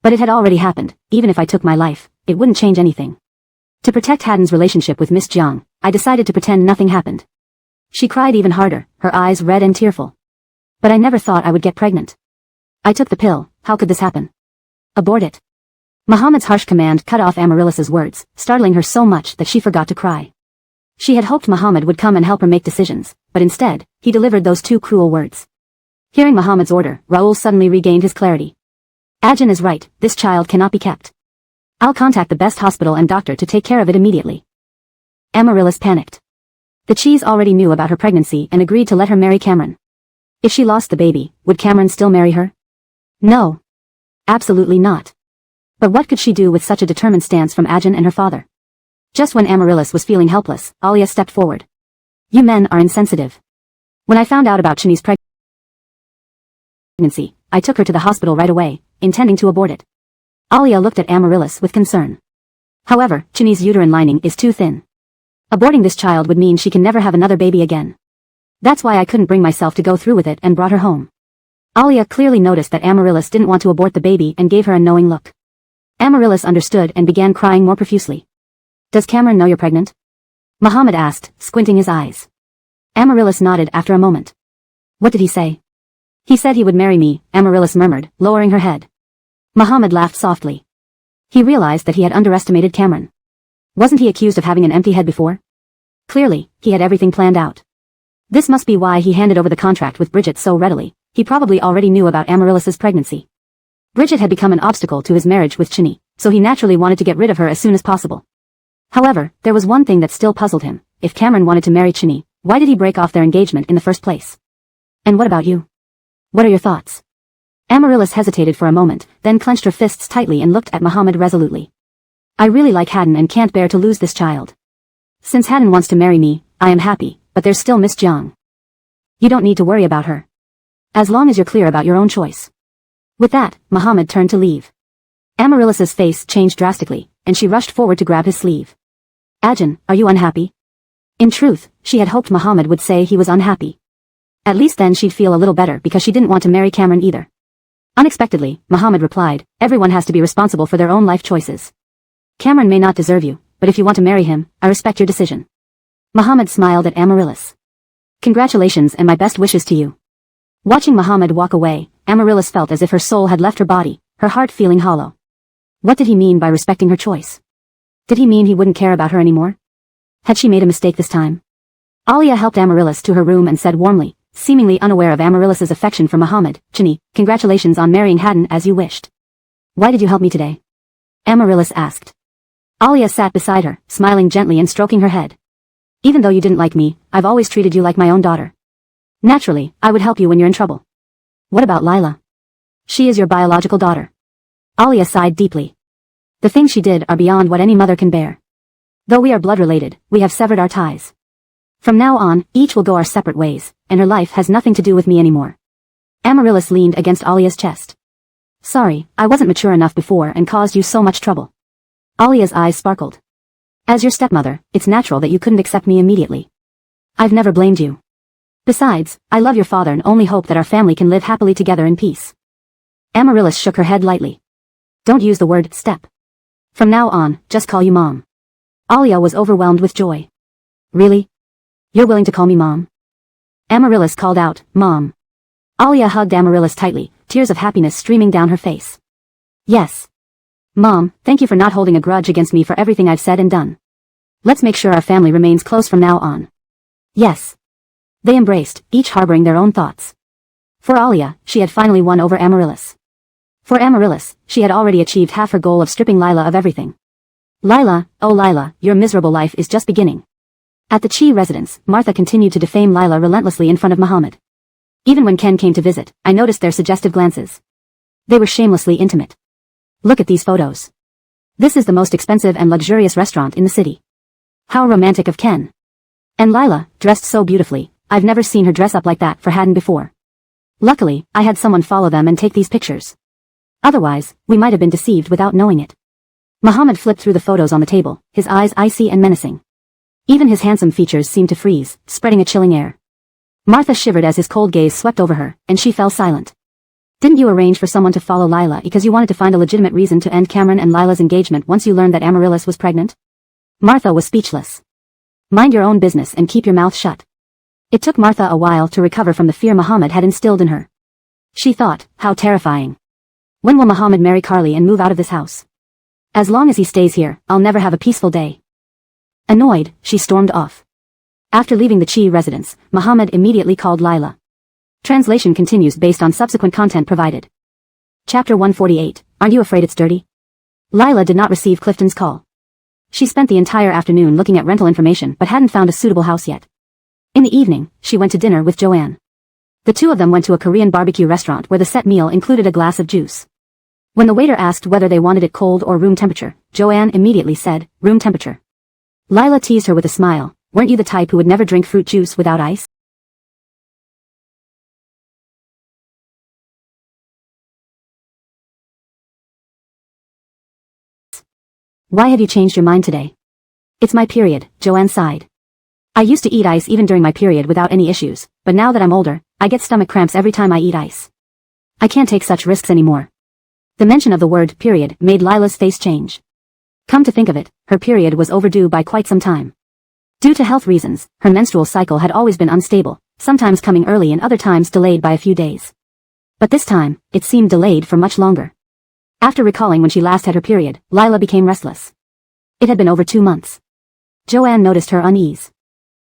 But it had already happened, even if I took my life, it wouldn't change anything. To protect Haddon's relationship with Miss Jiang, I decided to pretend nothing happened. She cried even harder, her eyes red and tearful. But I never thought I would get pregnant. I took the pill, how could this happen? Abort it. Muhammad's harsh command cut off Amaryllis's words, startling her so much that she forgot to cry. She had hoped Muhammad would come and help her make decisions, but instead, he delivered those two cruel words. Hearing Muhammad's order, Raoul suddenly regained his clarity. Ajahn is right, this child cannot be kept. I'll contact the best hospital and doctor to take care of it immediately. Amaryllis panicked. The Chees already knew about her pregnancy and agreed to let her marry Cameron. If she lost the baby, would Cameron still marry her? No. Absolutely not. But what could she do with such a determined stance from Ajahn and her father? Just when Amaryllis was feeling helpless, Alia stepped forward. You men are insensitive. When I found out about Chinny's pregnancy, I took her to the hospital right away, intending to abort it. Alia looked at Amaryllis with concern. However, Chinny's uterine lining is too thin. Aborting this child would mean she can never have another baby again. That's why I couldn't bring myself to go through with it and brought her home. Alia clearly noticed that Amaryllis didn't want to abort the baby and gave her a knowing look. Amaryllis understood and began crying more profusely. Does Cameron know you're pregnant? Muhammad asked, squinting his eyes. Amaryllis nodded after a moment. What did he say? He said he would marry me, Amaryllis murmured, lowering her head. Muhammad laughed softly. He realized that he had underestimated Cameron. Wasn't he accused of having an empty head before? Clearly, he had everything planned out. This must be why he handed over the contract with Bridget so readily. He probably already knew about Amaryllis's pregnancy. Bridget had become an obstacle to his marriage with Chinny, so he naturally wanted to get rid of her as soon as possible. However, there was one thing that still puzzled him. If Cameron wanted to marry Chinny, why did he break off their engagement in the first place? And what about you? What are your thoughts? Amaryllis hesitated for a moment, then clenched her fists tightly and looked at Muhammad resolutely. I really like Haddon and can't bear to lose this child. Since Haddon wants to marry me, I am happy, but there's still Miss Jiang. You don't need to worry about her. As long as you're clear about your own choice. With that, Muhammad turned to leave. Amaryllis's face changed drastically, and she rushed forward to grab his sleeve. Ajahn, are you unhappy? In truth, she had hoped Muhammad would say he was unhappy. At least then she'd feel a little better because she didn't want to marry Cameron either. Unexpectedly, Muhammad replied, everyone has to be responsible for their own life choices. Cameron may not deserve you, but if you want to marry him, I respect your decision. Muhammad smiled at Amaryllis. Congratulations and my best wishes to you. Watching Muhammad walk away, Amaryllis felt as if her soul had left her body, her heart feeling hollow. What did he mean by respecting her choice? Did he mean he wouldn't care about her anymore? Had she made a mistake this time? Alia helped Amaryllis to her room and said warmly, seemingly unaware of Amaryllis's affection for Muhammad, Chinny, congratulations on marrying Haddon as you wished. Why did you help me today? Amaryllis asked. Alia sat beside her, smiling gently and stroking her head. Even though you didn't like me, I've always treated you like my own daughter. Naturally, I would help you when you're in trouble. What about Lila? She is your biological daughter. Alia sighed deeply. The things she did are beyond what any mother can bear. Though we are blood related, we have severed our ties. From now on, each will go our separate ways, and her life has nothing to do with me anymore. Amaryllis leaned against Alia's chest. Sorry, I wasn't mature enough before and caused you so much trouble. Alia's eyes sparkled. As your stepmother, it's natural that you couldn't accept me immediately. I've never blamed you. Besides, I love your father and only hope that our family can live happily together in peace. Amaryllis shook her head lightly. Don't use the word step. From now on, just call you Mom. Alia was overwhelmed with joy. Really? You're willing to call me Mom? Amaryllis called out, Mom. Alia hugged Amaryllis tightly, tears of happiness streaming down her face. Yes. Mom, thank you for not holding a grudge against me for everything I've said and done. Let's make sure our family remains close from now on. Yes. They embraced, each harboring their own thoughts. For Alia, she had finally won over Amaryllis. For Amaryllis, she had already achieved half her goal of stripping Lila of everything. Lila, oh Lila, your miserable life is just beginning. At the Chi residence, Martha continued to defame Lila relentlessly in front of Muhammad. Even when Ken came to visit, I noticed their suggestive glances. They were shamelessly intimate. Look at these photos. This is the most expensive and luxurious restaurant in the city. How romantic of Ken. And Lila, dressed so beautifully, I've never seen her dress up like that for Haddon before. Luckily, I had someone follow them and take these pictures. Otherwise, we might have been deceived without knowing it. Muhammad flipped through the photos on the table, his eyes icy and menacing. Even his handsome features seemed to freeze, spreading a chilling air. Martha shivered as his cold gaze swept over her, and she fell silent. Didn't you arrange for someone to follow Lila because you wanted to find a legitimate reason to end Cameron and Lila's engagement once you learned that Amaryllis was pregnant? Martha was speechless. Mind your own business and keep your mouth shut. It took Martha a while to recover from the fear Muhammad had instilled in her. She thought, how terrifying. When will Muhammad marry Carly and move out of this house? As long as he stays here, I'll never have a peaceful day. Annoyed, she stormed off. After leaving the Chi residence, Muhammad immediately called Lila. Translation continues based on subsequent content provided. Chapter 148, Aren't you afraid it's dirty? Lila did not receive Clifton's call. She spent the entire afternoon looking at rental information but hadn't found a suitable house yet. In the evening, she went to dinner with Joanne. The two of them went to a Korean barbecue restaurant where the set meal included a glass of juice. When the waiter asked whether they wanted it cold or room temperature, Joanne immediately said, room temperature. Lila teased her with a smile, weren't you the type who would never drink fruit juice without ice? Why have you changed your mind today? It's my period, Joanne sighed. I used to eat ice even during my period without any issues, but now that I'm older, I get stomach cramps every time I eat ice. I can't take such risks anymore. The mention of the word period made Lila's face change. Come to think of it, her period was overdue by quite some time. Due to health reasons, her menstrual cycle had always been unstable, sometimes coming early and other times delayed by a few days. But this time, it seemed delayed for much longer. After recalling when she last had her period, Lila became restless. It had been over 2 months. Joanne noticed her unease.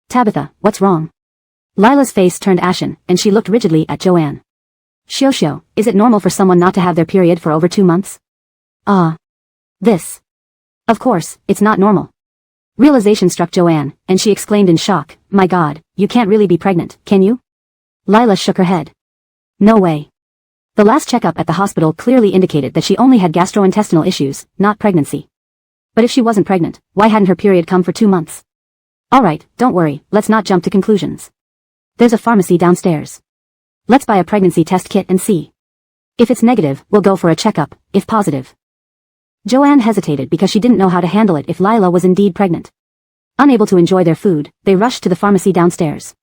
Tabitha, what's wrong? Lila's face turned ashen, and she looked rigidly at Joanne. Shio, is it normal for someone not to have their period for over 2 months? This. Of course, it's not normal. Realization struck Joanne, and she exclaimed in shock, my God, you can't really be pregnant, can you? Lila shook her head. No way. The last checkup at the hospital clearly indicated that she only had gastrointestinal issues, not pregnancy. But if she wasn't pregnant, why hadn't her period come for 2 months? Alright, don't worry, let's not jump to conclusions. There's a pharmacy downstairs. Let's buy a pregnancy test kit and see. If it's negative, we'll go for a checkup, if positive. Joanne hesitated because she didn't know how to handle it if Lila was indeed pregnant. Unable to enjoy their food, they rushed to the pharmacy downstairs.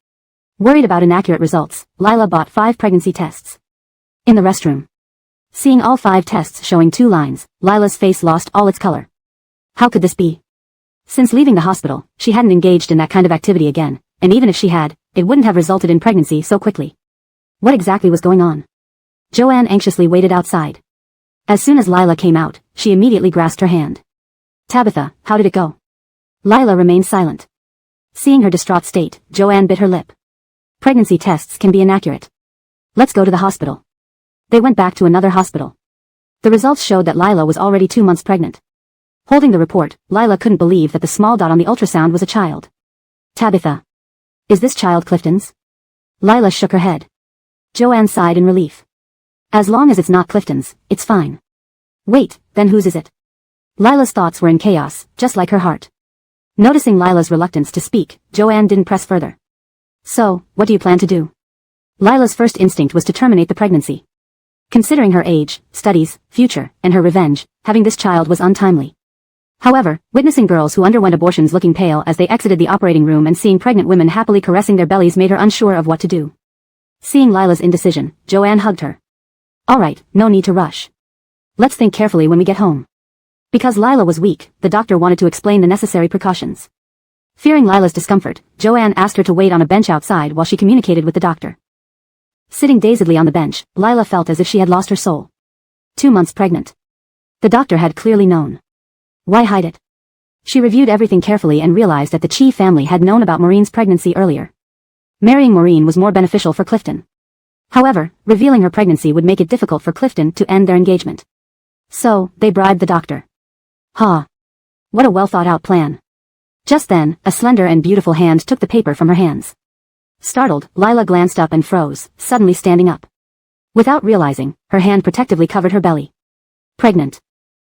Worried about inaccurate results, Lila bought 5 pregnancy tests. In the restroom. Seeing all 5 tests showing 2 lines, Lila's face lost all its color. How could this be? Since leaving the hospital, she hadn't engaged in that kind of activity again, and even if she had, it wouldn't have resulted in pregnancy so quickly. What exactly was going on? Joanne anxiously waited outside. As soon as Lila came out, she immediately grasped her hand. Tabitha, how did it go? Lila remained silent. Seeing her distraught state, Joanne bit her lip. Pregnancy tests can be inaccurate. Let's go to the hospital. They went back to another hospital. The results showed that Lila was already 2 months pregnant. Holding the report, Lila couldn't believe that the small dot on the ultrasound was a child. Tabitha. Is this child Clifton's? Lila shook her head. Joanne sighed in relief. As long as it's not Clifton's, it's fine. Wait, then whose is it? Lila's thoughts were in chaos, just like her heart. Noticing Lila's reluctance to speak, Joanne didn't press further. So, what do you plan to do? Lila's first instinct was to terminate the pregnancy. Considering her age, studies, future, and her revenge, having this child was untimely. However, witnessing girls who underwent abortions looking pale as they exited the operating room and seeing pregnant women happily caressing their bellies made her unsure of what to do. Seeing Lila's indecision, Joanne hugged her. Alright, no need to rush. Let's think carefully when we get home. Because Lila was weak, the doctor wanted to explain the necessary precautions. Fearing Lila's discomfort, Joanne asked her to wait on a bench outside while she communicated with the doctor. Sitting dazedly on the bench, Lila felt as if she had lost her soul. 2 months pregnant. The doctor had clearly known. Why hide it? She reviewed everything carefully and realized that the Chi family had known about Maureen's pregnancy earlier. Marrying Maureen was more beneficial for Clifton. However, revealing her pregnancy would make it difficult for Clifton to end their engagement. So, they bribed the doctor. Ha! What a well-thought-out plan. Just then, a slender and beautiful hand took the paper from her hands. Startled, Lila glanced up and froze, suddenly standing up. Without realizing, her hand protectively covered her belly. Pregnant.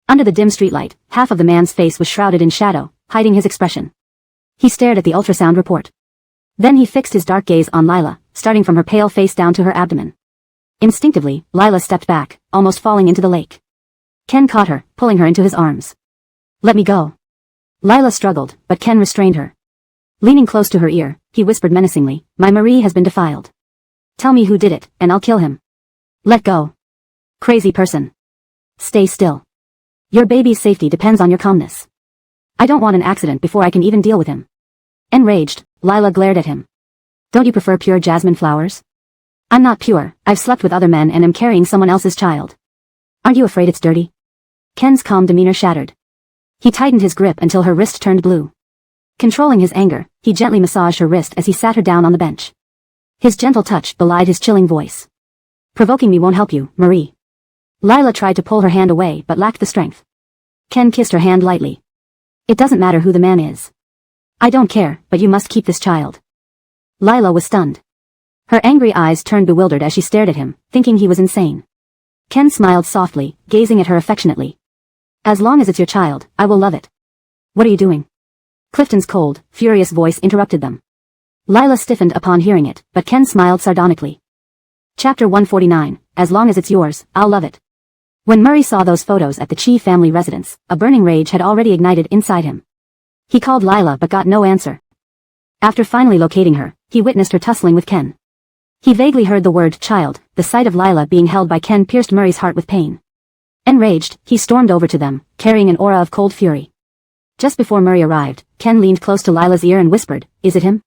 Under the dim streetlight, half of the man's face was shrouded in shadow, hiding his expression. He stared at the ultrasound report. Then he fixed his dark gaze on Lila, starting from her pale face down to her abdomen. Instinctively, Lila stepped back, almost falling into the lake. Ken caught her, pulling her into his arms. Let me go. Lila struggled, but Ken restrained her. Leaning close to her ear, he whispered menacingly, My Marie has been defiled. Tell me who did it, and I'll kill him. Let go. Crazy person. Stay still. Your baby's safety depends on your calmness. I don't want an accident before I can even deal with him. Enraged, Lila glared at him. Don't you prefer pure jasmine flowers? I'm not pure, I've slept with other men and am carrying someone else's child. Aren't you afraid it's dirty? Ken's calm demeanor shattered. He tightened his grip until her wrist turned blue. Controlling his anger, he gently massaged her wrist as he sat her down on the bench. His gentle touch belied his chilling voice. Provoking me won't help you, Marie. Lila tried to pull her hand away but lacked the strength. Ken kissed her hand lightly. It doesn't matter who the man is. I don't care, but you must keep this child. Lila was stunned. Her angry eyes turned bewildered as she stared at him, thinking he was insane. Ken smiled softly, gazing at her affectionately. As long as it's your child, I will love it. What are you doing? Clifton's cold, furious voice interrupted them. Lila stiffened upon hearing it, but Ken smiled sardonically. Chapter 149, As long as it's yours, I'll love it. When Murray saw those photos at the Chi family residence, a burning rage had already ignited inside him. He called Lila but got no answer. After finally locating her, he witnessed her tussling with Ken. He vaguely heard the word child, the sight of Lila being held by Ken pierced Murray's heart with pain. Enraged, he stormed over to them, carrying an aura of cold fury. Just before Murray arrived, Ken leaned close to Lila's ear and whispered, Is it him?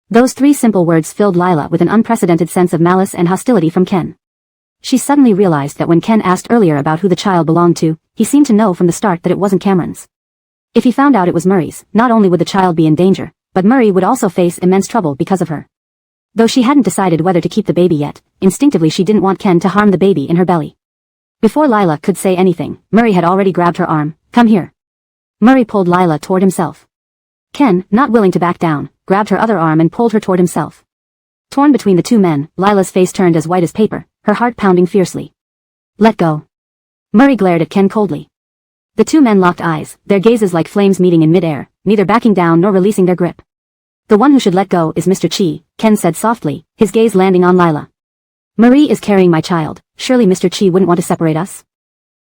Those 3 simple words filled Lila with an unprecedented sense of malice and hostility from Ken. She suddenly realized that when Ken asked earlier about who the child belonged to, he seemed to know from the start that it wasn't Cameron's. If he found out it was Murray's, not only would the child be in danger, but Murray would also face immense trouble because of her. Though she hadn't decided whether to keep the baby yet, instinctively she didn't want Ken to harm the baby in her belly. Before Lila could say anything, Murray had already grabbed her arm. Come here. Murray pulled Lila toward himself. Ken, not willing to back down, grabbed her other arm and pulled her toward himself. Torn between the 2 men, Lila's face turned as white as paper, her heart pounding fiercely. Let go. Murray glared at Ken coldly. The 2 men locked eyes, their gazes like flames meeting in midair, neither backing down nor releasing their grip. The one who should let go is Mr. Chi, Ken said softly, his gaze landing on Lila. Marie is carrying my child, surely Mr. Chi wouldn't want to separate us?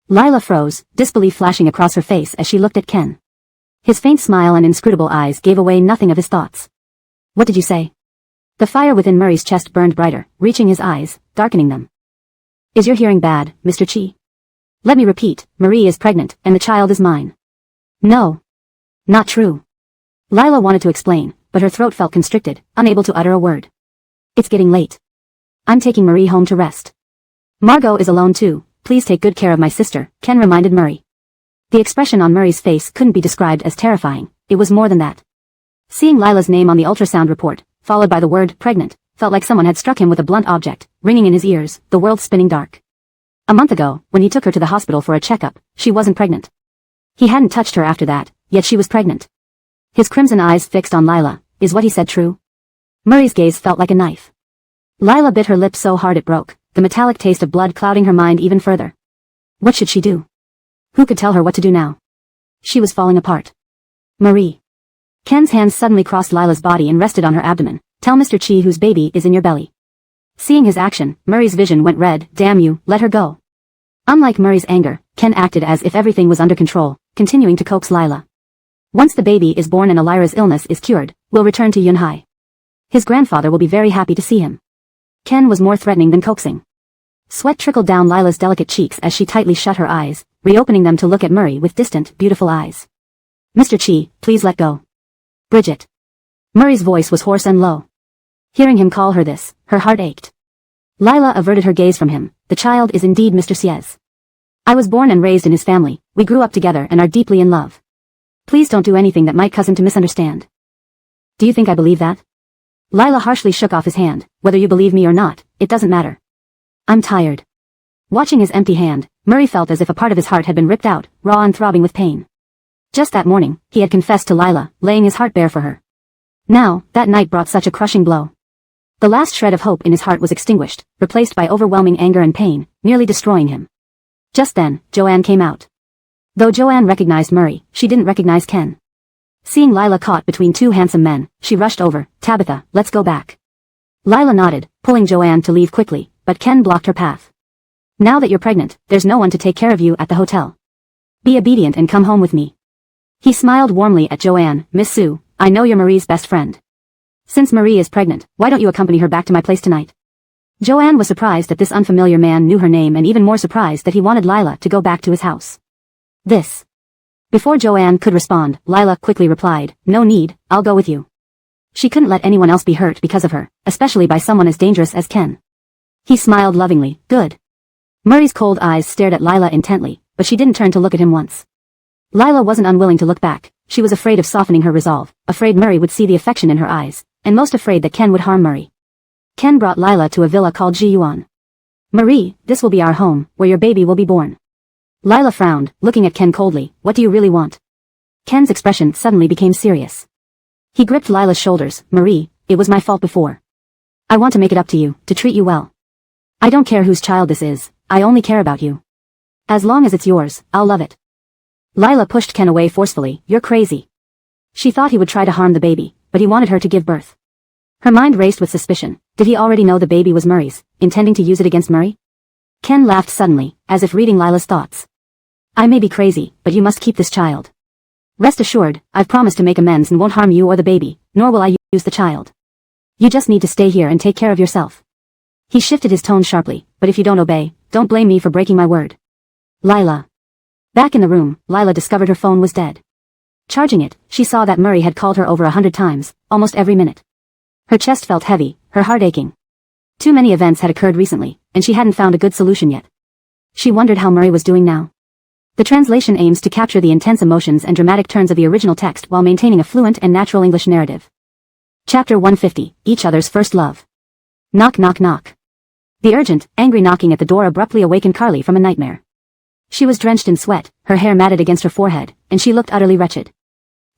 Lila froze, disbelief flashing across her face as she looked at Ken. His faint smile and inscrutable eyes gave away nothing of his thoughts. What did you say? The fire within Murray's chest burned brighter, reaching his eyes, darkening them. Is your hearing bad, Mr. Chi? Let me repeat, Marie is pregnant, and the child is mine. No. Not true. Lila wanted to explain, but her throat felt constricted, unable to utter a word. It's getting late. I'm taking Marie home to rest. Margot is alone too, please take good care of my sister, Ken reminded Murray. The expression on Murray's face couldn't be described as terrifying, it was more than that. Seeing Lila's name on the ultrasound report, followed by the word pregnant, felt like someone had struck him with a blunt object, ringing in his ears, the world spinning dark. A month ago, when he took her to the hospital for a checkup, she wasn't pregnant. He hadn't touched her after that, yet she was pregnant. His crimson eyes fixed on Lila, is what he said true? Murray's gaze felt like a knife. Lila bit her lip so hard it broke, the metallic taste of blood clouding her mind even further. What should she do? Who could tell her what to do now? She was falling apart. Marie. Ken's hands suddenly crossed Lila's body and rested on her abdomen. Tell Mr. Chi whose baby is in your belly. Seeing his action, Murray's vision went red. Damn you, let her go. Unlike Murray's anger, Ken acted as if everything was under control, continuing to coax Lila. Once the baby is born and Elira's illness is cured, we'll return to Yunhai. His grandfather will be very happy to see him. Ken was more threatening than coaxing. Sweat trickled down Lila's delicate cheeks as she tightly shut her eyes, reopening them to look at Murray with distant, beautiful eyes. Mr. Chi, please let go. Bridget. Murray's voice was hoarse and low. Hearing him call her this, her heart ached. Lila averted her gaze from him. The child is indeed Mr. Siez. I was born and raised in his family, we grew up together and are deeply in love. Please don't do anything that might cause him to misunderstand. Do you think I believe that? Lila harshly shook off his hand. Whether you believe me or not, it doesn't matter. I'm tired. Watching his empty hand, Murray felt as if a part of his heart had been ripped out, raw and throbbing with pain. Just that morning, he had confessed to Lila, laying his heart bare for her. Now, that night brought such a crushing blow. The last shred of hope in his heart was extinguished, replaced by overwhelming anger and pain, nearly destroying him. Just then, Joanne came out. Though Joanne recognized Murray, she didn't recognize Ken. Seeing Lila caught between two handsome men, she rushed over. Tabitha, let's go back. Lila nodded, pulling Joanne to leave quickly, but Ken blocked her path. Now that you're pregnant, there's no one to take care of you at the hotel. Be obedient and come home with me. He smiled warmly at Joanne. Miss Sue, I know you're Marie's best friend. Since Marie is pregnant, why don't you accompany her back to my place tonight? Joanne was surprised that this unfamiliar man knew her name and even more surprised that he wanted Lila to go back to his house. This. Before Joanne could respond, Lila quickly replied, no need, I'll go with you. She couldn't let anyone else be hurt because of her, especially by someone as dangerous as Ken. He smiled lovingly. Good. Murray's cold eyes stared at Lila intently, but she didn't turn to look at him once. Lila wasn't unwilling to look back. She was afraid of softening her resolve, afraid Murray would see the affection in her eyes, and most afraid that Ken would harm Murray. Ken brought Lila to a villa called Jiyuan. Marie, this will be our home, where your baby will be born. Lila frowned, looking at Ken coldly. What do you really want? Ken's expression suddenly became serious. He gripped Lila's shoulders. Marie, it was my fault before. I want to make it up to you, to treat you well. I don't care whose child this is, I only care about you. As long as it's yours, I'll love it. Lila pushed Ken away forcefully. You're crazy. She thought he would try to harm the baby, but he wanted her to give birth. Her mind raced with suspicion. Did he already know the baby was Murray's, intending to use it against Murray? Ken laughed suddenly, as if reading Lila's thoughts. I may be crazy, but you must keep this child. Rest assured, I've promised to make amends and won't harm you or the baby, nor will I use the child. You just need to stay here and take care of yourself. He shifted his tone sharply, but if you don't obey, don't blame me for breaking my word. Lila. Back in the room, Lila discovered her phone was dead. Charging it, she saw that Murray had called her over 100 times, almost every minute. Her chest felt heavy, her heart aching. Too many events had occurred recently, and she hadn't found a good solution yet. She wondered how Murray was doing now. The translation aims to capture the intense emotions and dramatic turns of the original text while maintaining a fluent and natural English narrative. Chapter 150, Each Other's First Love. Knock knock knock. The urgent, angry knocking at the door abruptly awakened Carly from a nightmare. She was drenched in sweat, her hair matted against her forehead, and she looked utterly wretched.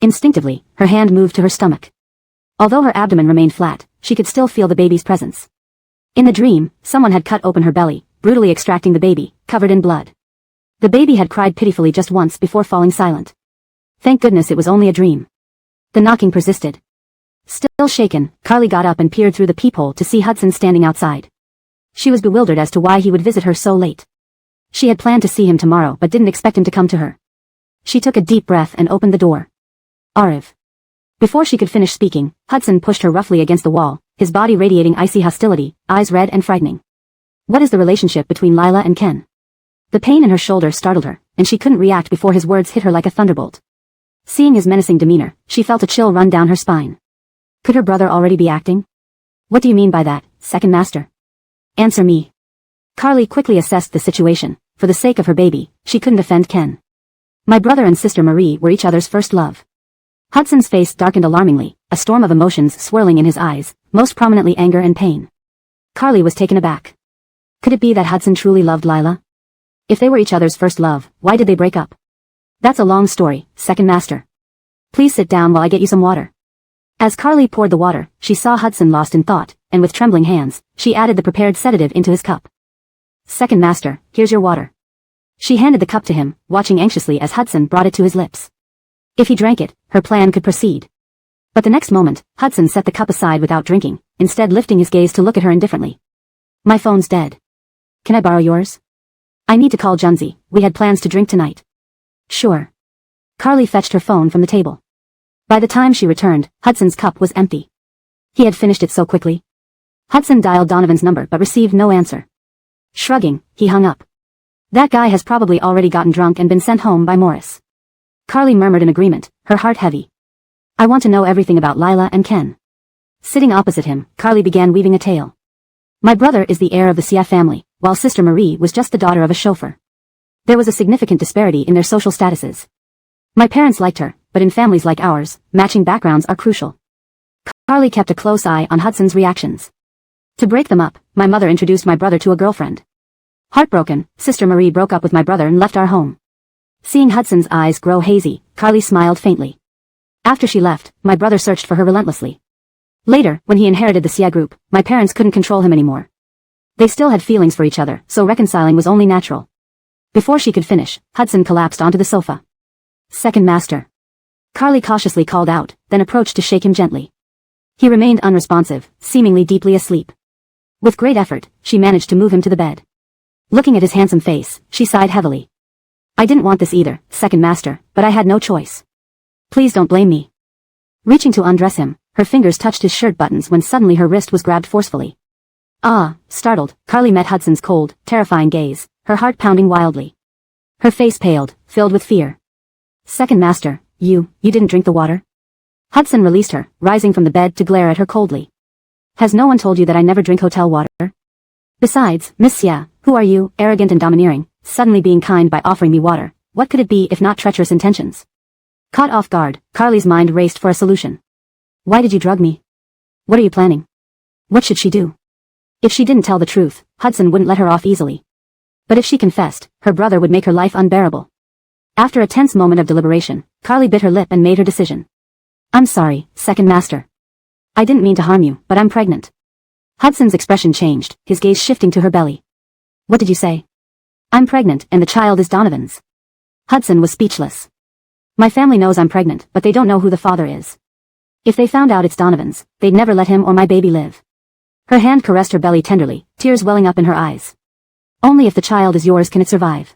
Instinctively, her hand moved to her stomach. Although her abdomen remained flat, she could still feel the baby's presence. In the dream, someone had cut open her belly, brutally extracting the baby, covered in blood. The baby had cried pitifully just once before falling silent. Thank goodness it was only a dream. The knocking persisted. Still shaken, Carly got up and peered through the peephole to see Hudson standing outside. She was bewildered as to why he would visit her so late. She had planned to see him tomorrow but didn't expect him to come to her. She took a deep breath and opened the door. Ariv. Before she could finish speaking, Hudson pushed her roughly against the wall, his body radiating icy hostility, eyes red and frightening. What is the relationship between Lila and Ken? The pain in her shoulder startled her, and she couldn't react before his words hit her like a thunderbolt. Seeing his menacing demeanor, she felt a chill run down her spine. Could her brother already be acting? What do you mean by that, second master? Answer me. Carly quickly assessed the situation. For the sake of her baby, she couldn't offend Ken. My brother and sister Marie were each other's first love. Hudson's face darkened alarmingly, a storm of emotions swirling in his eyes, most prominently anger and pain. Carly was taken aback. Could it be that Hudson truly loved Lila? If they were each other's first love, why did they break up? That's a long story, second master. Please sit down while I get you some water. As Carly poured the water, she saw Hudson lost in thought, and with trembling hands, she added the prepared sedative into his cup. Second master, here's your water. She handed the cup to him, watching anxiously as Hudson brought it to his lips. If he drank it, her plan could proceed. But the next moment, Hudson set the cup aside without drinking, instead lifting his gaze to look at her indifferently. My phone's dead. Can I borrow yours? I need to call Junzi, we had plans to drink tonight. Sure. Carly fetched her phone from the table. By the time she returned, Hudson's cup was empty. He had finished it so quickly. Hudson dialed Donovan's number but received no answer. Shrugging, he hung up. That guy has probably already gotten drunk and been sent home by Morris. Carly murmured in agreement, her heart heavy. I want to know everything about Lila and Ken. Sitting opposite him, Carly began weaving a tale. My brother is the heir of the Sia family, while Sister Marie was just the daughter of a chauffeur. There was a significant disparity in their social statuses. My parents liked her, but in families like ours, matching backgrounds are crucial. Carly kept a close eye on Hudson's reactions. To break them up, my mother introduced my brother to a girlfriend. Heartbroken, Sister Marie broke up with my brother and left our home. Seeing Hudson's eyes grow hazy, Carly smiled faintly. After she left, my brother searched for her relentlessly. Later, when he inherited the Sia group, my parents couldn't control him anymore. They still had feelings for each other, so reconciling was only natural. Before she could finish, Hudson collapsed onto the sofa. Second master. Carly cautiously called out, then approached to shake him gently. He remained unresponsive, seemingly deeply asleep. With great effort, she managed to move him to the bed. Looking at his handsome face, she sighed heavily. I didn't want this either, second master, but I had no choice. Please don't blame me. Reaching to undress him, her fingers touched his shirt buttons when suddenly her wrist was grabbed forcefully. Ah, startled, Carly met Hudson's cold, terrifying gaze, her heart pounding wildly. Her face paled, filled with fear. Second master, you didn't drink the water? Hudson released her, rising from the bed to glare at her coldly. Has no one told you that I never drink hotel water? Besides, Miss Sia, who are you, arrogant and domineering, suddenly being kind by offering me water? What could it be if not treacherous intentions? Caught off guard, Carly's mind raced for a solution. Why did you drug me? What are you planning? What should she do? If she didn't tell the truth, Hudson wouldn't let her off easily. But if she confessed, her brother would make her life unbearable. After a tense moment of deliberation, Carly bit her lip and made her decision. I'm sorry, second master. I didn't mean to harm you, but I'm pregnant. Hudson's expression changed, his gaze shifting to her belly. What did you say? I'm pregnant, and the child is Donovan's. Hudson was speechless. My family knows I'm pregnant, but they don't know who the father is. If they found out it's Donovan's, they'd never let him or my baby live. Her hand caressed her belly tenderly, tears welling up in her eyes. Only if the child is yours can it survive.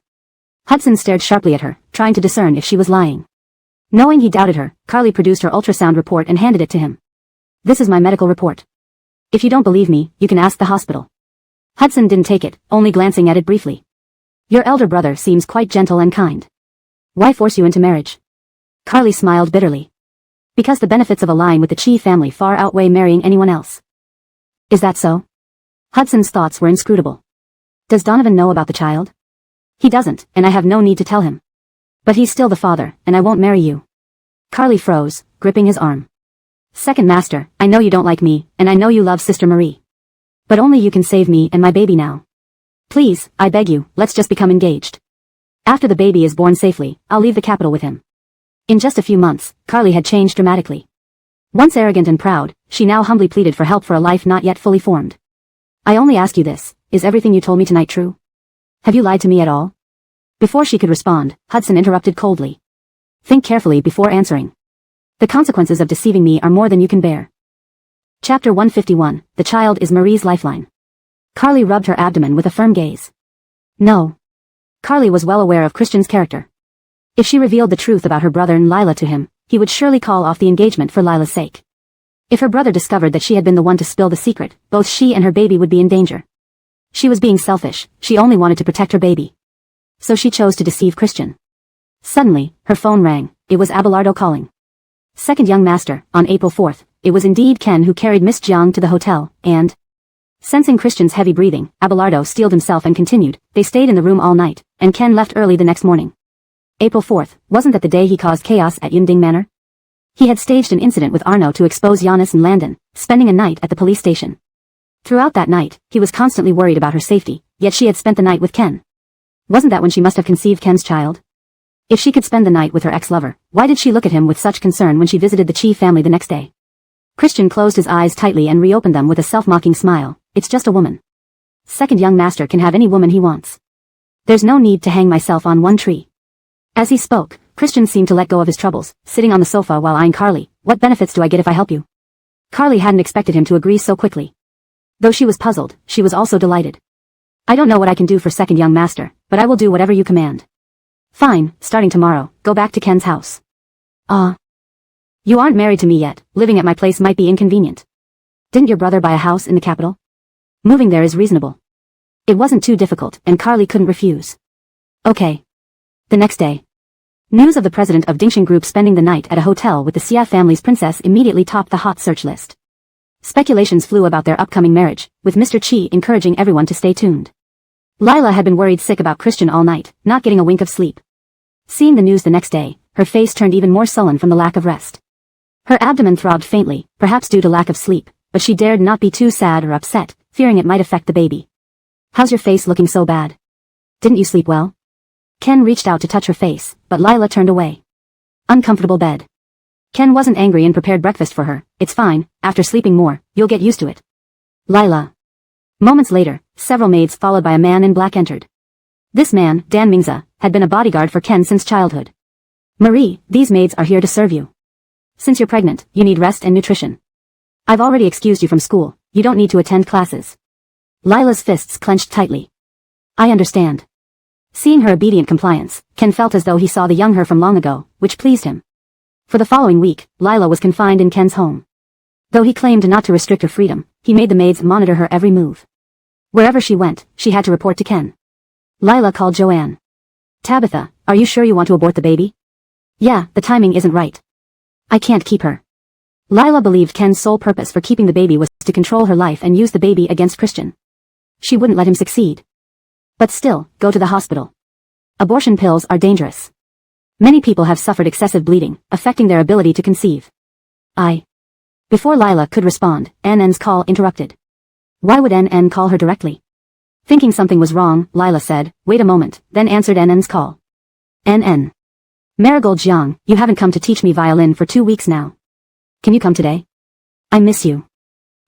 Hudson stared sharply at her, trying to discern if she was lying. Knowing he doubted her, Carly produced her ultrasound report and handed it to him. This is my medical report. If you don't believe me, you can ask the hospital. Hudson didn't take it, only glancing at it briefly. Your elder brother seems quite gentle and kind. Why force you into marriage? Carly smiled bitterly. Because the benefits of allying with the Chi family far outweigh marrying anyone else. Is that so? Hudson's thoughts were inscrutable. Does Donovan know about the child? He doesn't, and I have no need to tell him. But he's still the father, and I won't marry you. Carly froze, gripping his arm. Second master, I know you don't like me, and I know you love Sister Marie. But only you can save me and my baby now. Please, I beg you, let's just become engaged. After the baby is born safely, I'll leave the capital with him. In just a few months, Carly had changed dramatically. Once arrogant and proud, she now humbly pleaded for help for a life not yet fully formed. I only ask you this, is everything you told me tonight true? Have you lied to me at all? Before she could respond, Hudson interrupted coldly. Think carefully before answering. The consequences of deceiving me are more than you can bear. Chapter 151, The Child is Marie's Lifeline. Carly rubbed her abdomen with a firm gaze. No. Carly was well aware of Christian's character. If she revealed the truth about her brother and Lila to him, he would surely call off the engagement for Lila's sake. If her brother discovered that she had been the one to spill the secret, both she and her baby would be in danger. She was being selfish, she only wanted to protect her baby. So she chose to deceive Christian. Suddenly, her phone rang, it was Abelardo calling. Second young master, on April 4th, it was indeed Ken who carried Miss Jiang to the hotel, and... Sensing Christian's heavy breathing, Abelardo steeled himself and continued, they stayed in the room all night, and Ken left early the next morning. April 4th, wasn't that the day he caused chaos at Yunding Manor? He had staged an incident with Arno to expose Giannis and Landon, spending a night at the police station. Throughout that night, he was constantly worried about her safety, yet she had spent the night with Ken. Wasn't that when she must have conceived Ken's child? If she could spend the night with her ex-lover, why did she look at him with such concern when she visited the Chi family the next day? Christian closed his eyes tightly and reopened them with a self-mocking smile. It's just a woman. second young master can have any woman he wants. There's no need to hang myself on one tree. As he spoke, Christian seemed to let go of his troubles, sitting on the sofa while eyeing Carly. What benefits do I get if I help you? Carly hadn't expected him to agree so quickly. Though she was puzzled, she was also delighted. I don't know what I can do for second young master, but I will do whatever you command. Fine, starting tomorrow, go back to Ken's house. You aren't married to me yet, living at my place might be inconvenient. Didn't your brother buy a house in the capital? Moving there is reasonable. It wasn't too difficult, and Carly couldn't refuse. Okay. The next day. News of the president of Dingxing Group spending the night at a hotel with the Xia family's princess immediately topped the hot search list. Speculations flew about their upcoming marriage, with Mr. Qi encouraging everyone to stay tuned. Lila had been worried sick about Christian all night, not getting a wink of sleep. Seeing the news the next day, her face turned even more sullen from the lack of rest. Her abdomen throbbed faintly, perhaps due to lack of sleep, but she dared not be too sad or upset, fearing it might affect the baby. How's your face looking so bad? Didn't you sleep well? Ken reached out to touch her face, but Lila turned away. Uncomfortable bed. Ken wasn't angry and prepared breakfast for her. It's fine, after sleeping more, you'll get used to it. Lila. Moments later, several maids followed by a man in black entered. This man, Dan Mingza, had been a bodyguard for Ken since childhood. Marie, these maids are here to serve you. Since you're pregnant, you need rest and nutrition. I've already excused you from school, you don't need to attend classes. Lila's fists clenched tightly. I understand. Seeing her obedient compliance, Ken felt as though he saw the young her from long ago, which pleased him. For the following week, Lila was confined in Ken's home. Though he claimed not to restrict her freedom, he made the maids monitor her every move. Wherever she went, she had to report to Ken. Lila called Joanne. Tabitha, are you sure you want to abort the baby? Yeah, the timing isn't right. I can't keep her. Lila believed Ken's sole purpose for keeping the baby was to control her life and use the baby against Christian. She wouldn't let him succeed. But still, go to the hospital. Abortion pills are dangerous. Many people have suffered excessive bleeding, affecting their ability to conceive. Before Lila could respond, NN's call interrupted. Why would NN call her directly? Thinking something was wrong, Lila said, wait a moment, then answered NN's call. NN. Marigold Jiang, you haven't come to teach me violin for 2 weeks now. Can you come today? I miss you.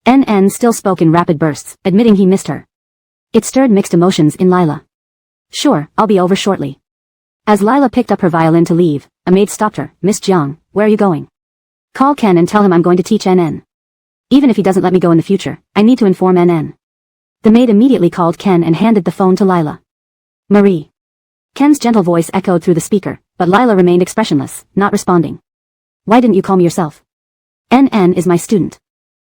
NN still spoke in rapid bursts, admitting he missed her. It stirred mixed emotions in Lila. Sure, I'll be over shortly. As Lila picked up her violin to leave, a maid stopped her. Miss Jiang, where are you going? Call Ken and tell him I'm going to teach NN. Even if he doesn't let me go in the future, I need to inform NN. The maid immediately called Ken and handed the phone to Lila. Marie. Ken's gentle voice echoed through the speaker, but Lila remained expressionless, not responding. Why didn't you call me yourself? NN is my student.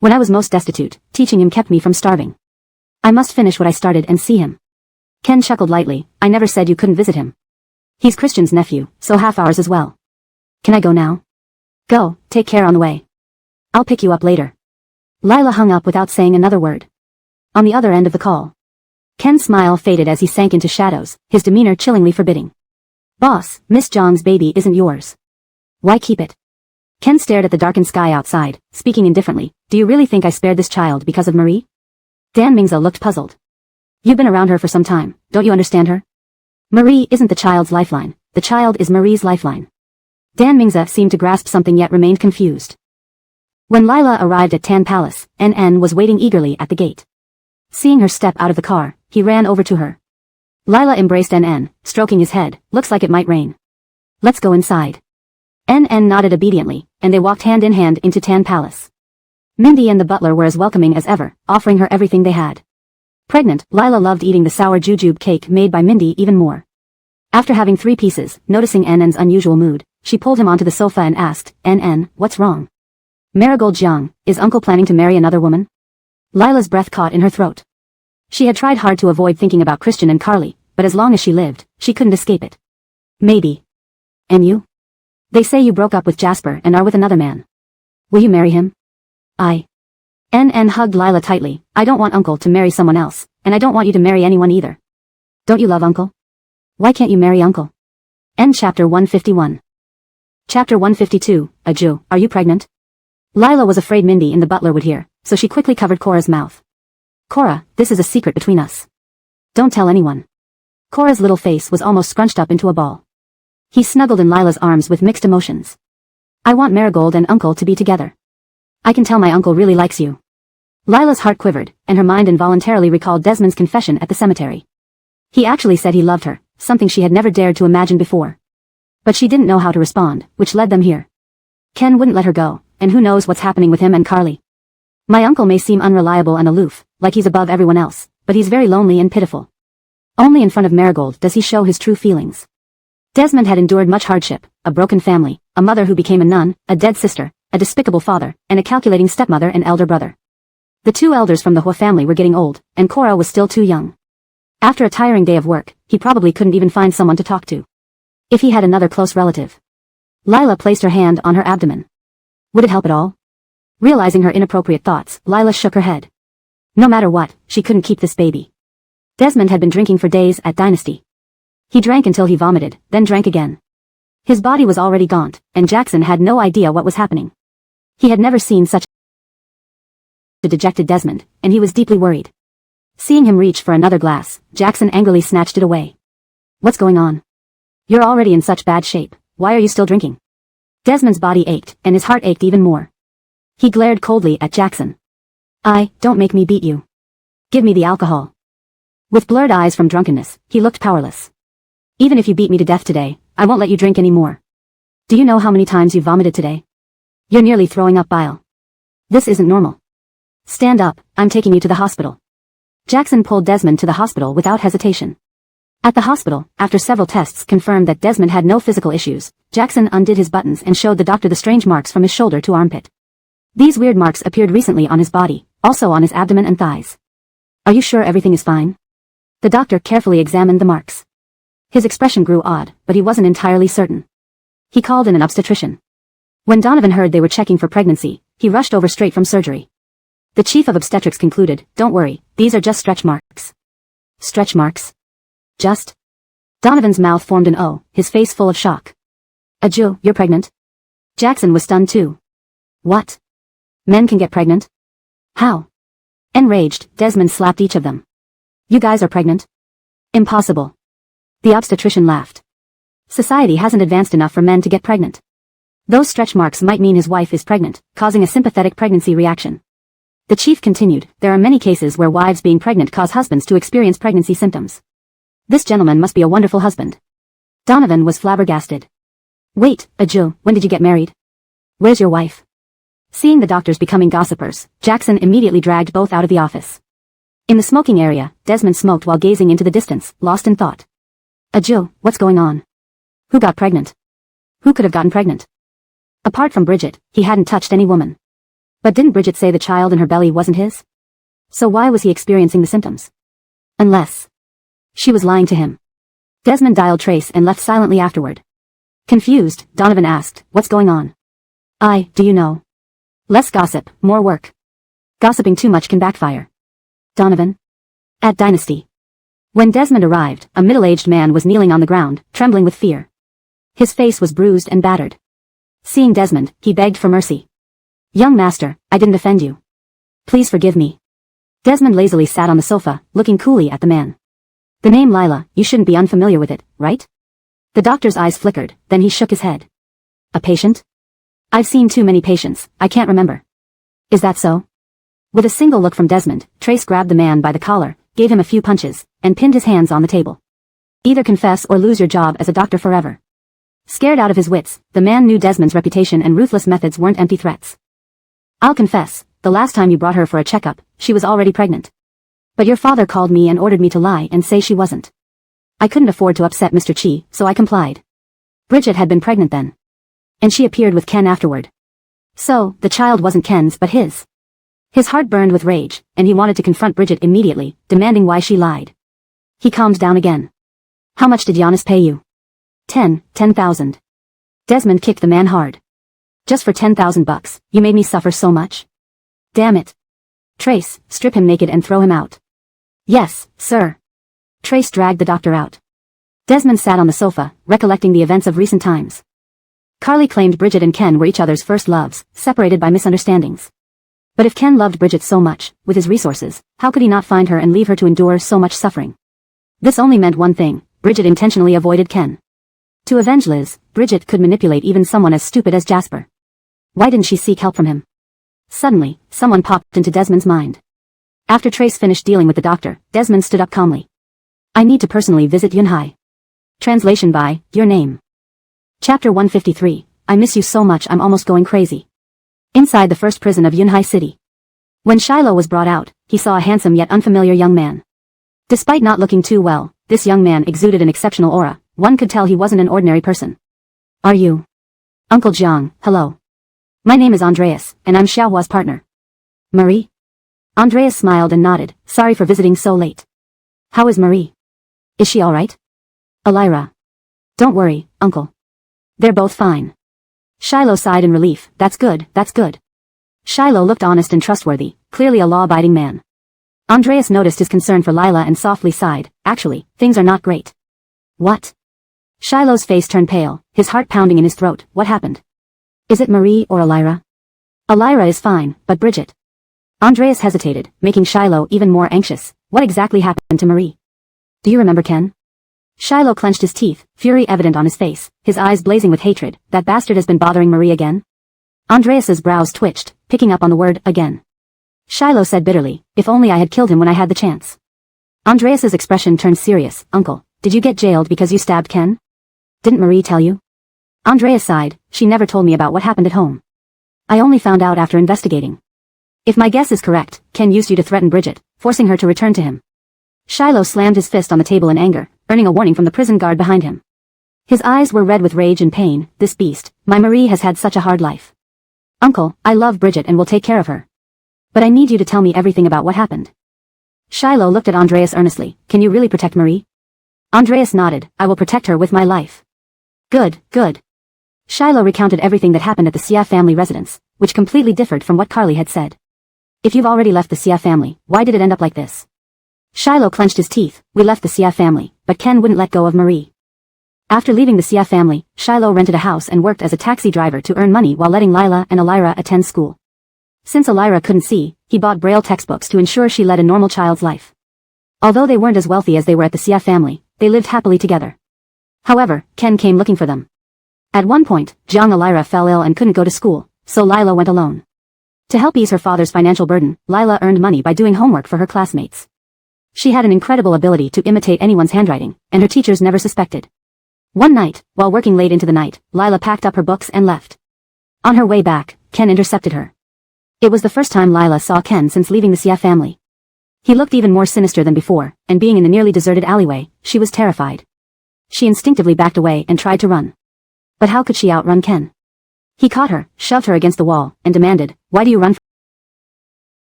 When I was most destitute, teaching him kept me from starving. I must finish what I started and see him. Ken chuckled lightly. I never said you couldn't visit him. He's Christian's nephew, so half ours as well. Can I go now? Go, take care on the way. I'll pick you up later. Lila hung up without saying another word. On the other end of the call. Ken's smile faded as he sank into shadows, his demeanor chillingly forbidding. Boss, Miss Jiang's baby isn't yours. Why keep it? Ken stared at the darkened sky outside, speaking indifferently. Do you really think I spared this child because of Marie? Dan Mingza looked puzzled. You've been around her for some time, don't you understand her? Marie isn't the child's lifeline, the child is Marie's lifeline. Dan Mingza seemed to grasp something yet remained confused. When Lila arrived at Tan Palace, NN was waiting eagerly at the gate. Seeing her step out of the car, he ran over to her. Lila embraced NN, stroking his head. Looks like it might rain. Let's go inside. NN nodded obediently, and they walked hand in hand into Tan Palace. Mindy and the butler were as welcoming as ever, offering her everything they had. Pregnant, Lila loved eating the sour jujube cake made by Mindy even more. After having 3 pieces, noticing NN's unusual mood, she pulled him onto the sofa and asked, NN, what's wrong? Marigold Jiang, is uncle planning to marry another woman? Lila's breath caught in her throat. She had tried hard to avoid thinking about Christian and Carly, but as long as she lived, she couldn't escape it. Maybe. And you? They say you broke up with Jasper and are with another man. Will you marry him? NN hugged Lila tightly. I don't want uncle to marry someone else, and I don't want you to marry anyone either. Don't you love uncle? Why can't you marry uncle? End chapter 151. Chapter 152, Aju, are you pregnant? Lila was afraid Mindy and the butler would hear, so she quickly covered Cora's mouth. Cora, this is a secret between us. Don't tell anyone. Cora's little face was almost scrunched up into a ball. He snuggled in Lila's arms with mixed emotions. I want Marigold and uncle to be together. I can tell my uncle really likes you. Lila's heart quivered, and her mind involuntarily recalled Desmond's confession at the cemetery. He actually said he loved her, something she had never dared to imagine before. But she didn't know how to respond, which led them here. Ken wouldn't let her go, and who knows what's happening with him and Carly. My uncle may seem unreliable and aloof, like he's above everyone else, but he's very lonely and pitiful. Only in front of Marigold does he show his true feelings. Desmond had endured much hardship, a broken family, a mother who became a nun, a dead sister, a despicable father, and a calculating stepmother and elder brother. The two elders from the He family were getting old, and Cora was still too young. After a tiring day of work, he probably couldn't even find someone to talk to. If he had another close relative. Lila placed her hand on her abdomen. Would it help at all? Realizing her inappropriate thoughts, Lila shook her head. No matter what, she couldn't keep this baby. Desmond had been drinking for days at Dynasty. He drank until he vomited, then drank again. His body was already gaunt, and Jackson had no idea what was happening. He had never seen such a dejected Desmond, and he was deeply worried. Seeing him reach for another glass, Jackson angrily snatched it away. What's going on? You're already in such bad shape, why are you still drinking? Desmond's body ached, and his heart ached even more. He glared coldly at Jackson. Don't make me beat you. Give me the alcohol. With blurred eyes from drunkenness, he looked powerless. Even if you beat me to death today, I won't let you drink any more. Do you know how many times you vomited today? You're nearly throwing up bile. This isn't normal. Stand up, I'm taking you to the hospital. Jackson pulled Desmond to the hospital without hesitation. At the hospital, after several tests confirmed that Desmond had no physical issues, Jackson undid his buttons and showed the doctor the strange marks from his shoulder to armpit. These weird marks appeared recently on his body, also on his abdomen and thighs. Are you sure everything is fine? The doctor carefully examined the marks. His expression grew odd, but he wasn't entirely certain. He called in an obstetrician. When Donovan heard they were checking for pregnancy, he rushed over straight from surgery. The chief of obstetrics concluded, "Don't worry, these are just stretch marks." Stretch marks? Just? Donovan's mouth formed an O, his face full of shock. Ajou, you're pregnant? Jackson was stunned too. What? Men can get pregnant? How? Enraged, Desmond slapped each of them. You guys are pregnant? Impossible. The obstetrician laughed. Society hasn't advanced enough for men to get pregnant. Those stretch marks might mean his wife is pregnant, causing a sympathetic pregnancy reaction. The chief continued, there are many cases where wives being pregnant cause husbands to experience pregnancy symptoms. This gentleman must be a wonderful husband. Donovan was flabbergasted. Wait, Ajou, when did you get married? Where's your wife? Seeing the doctors becoming gossipers, Jackson immediately dragged both out of the office. In the smoking area, Desmond smoked while gazing into the distance, lost in thought. Ajou, what's going on? Who got pregnant? Who could have gotten pregnant? Apart from Bridget, he hadn't touched any woman. But didn't Bridget say the child in her belly wasn't his? So why was he experiencing the symptoms? Unless she was lying to him. Desmond dialed Trace and left silently afterward. Confused, Donovan asked, what's going on? Do you know? Less gossip, more work. Gossiping too much can backfire. Donovan? At Dynasty. When Desmond arrived, a middle-aged man was kneeling on the ground, trembling with fear. His face was bruised and battered. Seeing Desmond, he begged for mercy. Young master, I didn't offend you. Please forgive me. Desmond lazily sat on the sofa, looking coolly at the man. The name Lila, you shouldn't be unfamiliar with it, right? The doctor's eyes flickered, then he shook his head. A patient? I've seen too many patients, I can't remember. Is that so? With a single look from Desmond, Trace grabbed the man by the collar, gave him a few punches, and pinned his hands on the table. Either confess or lose your job as a doctor forever. Scared out of his wits, the man knew Desmond's reputation and ruthless methods weren't empty threats. I'll confess, the last time you brought her for a checkup, she was already pregnant. But your father called me and ordered me to lie and say she wasn't. I couldn't afford to upset Mr. Chi, so I complied. Bridget had been pregnant then. And she appeared with Ken afterward. So, the child wasn't Ken's but his. His heart burned with rage, and he wanted to confront Bridget immediately, demanding why she lied. He calmed down again. How much did Giannis pay you? 10,000. Desmond kicked the man hard. Just for $10,000, you made me suffer so much? Damn it. Trace, strip him naked and throw him out. Yes, sir. Trace dragged the doctor out. Desmond sat on the sofa, recollecting the events of recent times. Carly claimed Bridget and Ken were each other's first loves, separated by misunderstandings. But if Ken loved Bridget so much, with his resources, how could he not find her and leave her to endure so much suffering? This only meant one thing, Bridget intentionally avoided Ken. To avenge Liz, Bridget could manipulate even someone as stupid as Jasper. Why didn't she seek help from him? Suddenly, someone popped into Desmond's mind. After Trace finished dealing with the doctor, Desmond stood up calmly. I need to personally visit Yunhai. Translation by, Your Name. Chapter 153, I miss you so much I'm almost going crazy. Inside the first prison of Yunhai City. When Shiloh was brought out, he saw a handsome yet unfamiliar young man. Despite not looking too well, this young man exuded an exceptional aura. One could tell he wasn't an ordinary person. Are you? Uncle Jiang, hello. My name is Andreas, and I'm Xiaohua's partner. Marie? Andreas smiled and nodded, sorry for visiting so late. How is Marie? Is she alright? Alira. Don't worry, uncle. They're both fine. Shiloh sighed in relief, that's good, that's good. Shiloh looked honest and trustworthy, clearly a law-abiding man. Andreas noticed his concern for Lila and softly sighed, actually, things are not great. What? Shiloh's face turned pale, his heart pounding in his throat, what happened? Is it Marie or Alira? Alira is fine, but Bridget. Andreas hesitated, making Shiloh even more anxious. What exactly happened to Marie? Do you remember Ken? Shiloh clenched his teeth, fury evident on his face, his eyes blazing with hatred. That bastard has been bothering Marie again? Andreas's brows twitched, picking up on the word, again. Shiloh said bitterly, if only I had killed him when I had the chance. Andreas's expression turned serious. Uncle, did you get jailed because you stabbed Ken? Didn't Marie tell you? Andreas sighed, she never told me about what happened at home. I only found out after investigating. If my guess is correct, Ken used you to threaten Bridget, forcing her to return to him. Shiloh slammed his fist on the table in anger, earning a warning from the prison guard behind him. His eyes were red with rage and pain. This beast, my Marie has had such a hard life. Uncle, I love Bridget and will take care of her. But I need you to tell me everything about what happened. Shiloh looked at Andreas earnestly, can you really protect Marie? Andreas nodded, I will protect her with my life. Good, good. Shiloh recounted everything that happened at the Xia family residence, which completely differed from what Carly had said. If you've already left the Xia family, why did it end up like this? Shiloh clenched his teeth, we left the Xia family, but Ken wouldn't let go of Marie. After leaving the Xia family, Shiloh rented a house and worked as a taxi driver to earn money while letting Lila and Alira attend school. Since Alira couldn't see, he bought Braille textbooks to ensure she led a normal child's life. Although they weren't as wealthy as they were at the Xia family, they lived happily together. However, Ken came looking for them. At one point, Jiang Alira fell ill and couldn't go to school, so Lila went alone. To help ease her father's financial burden, Lila earned money by doing homework for her classmates. She had an incredible ability to imitate anyone's handwriting, and her teachers never suspected. One night, while working late into the night, Lila packed up her books and left. On her way back, Ken intercepted her. It was the first time Lila saw Ken since leaving the Xia family. He looked even more sinister than before, and being in the nearly deserted alleyway, she was terrified. She instinctively backed away and tried to run. But how could she outrun Ken? He caught her, shoved her against the wall, and demanded, why do you run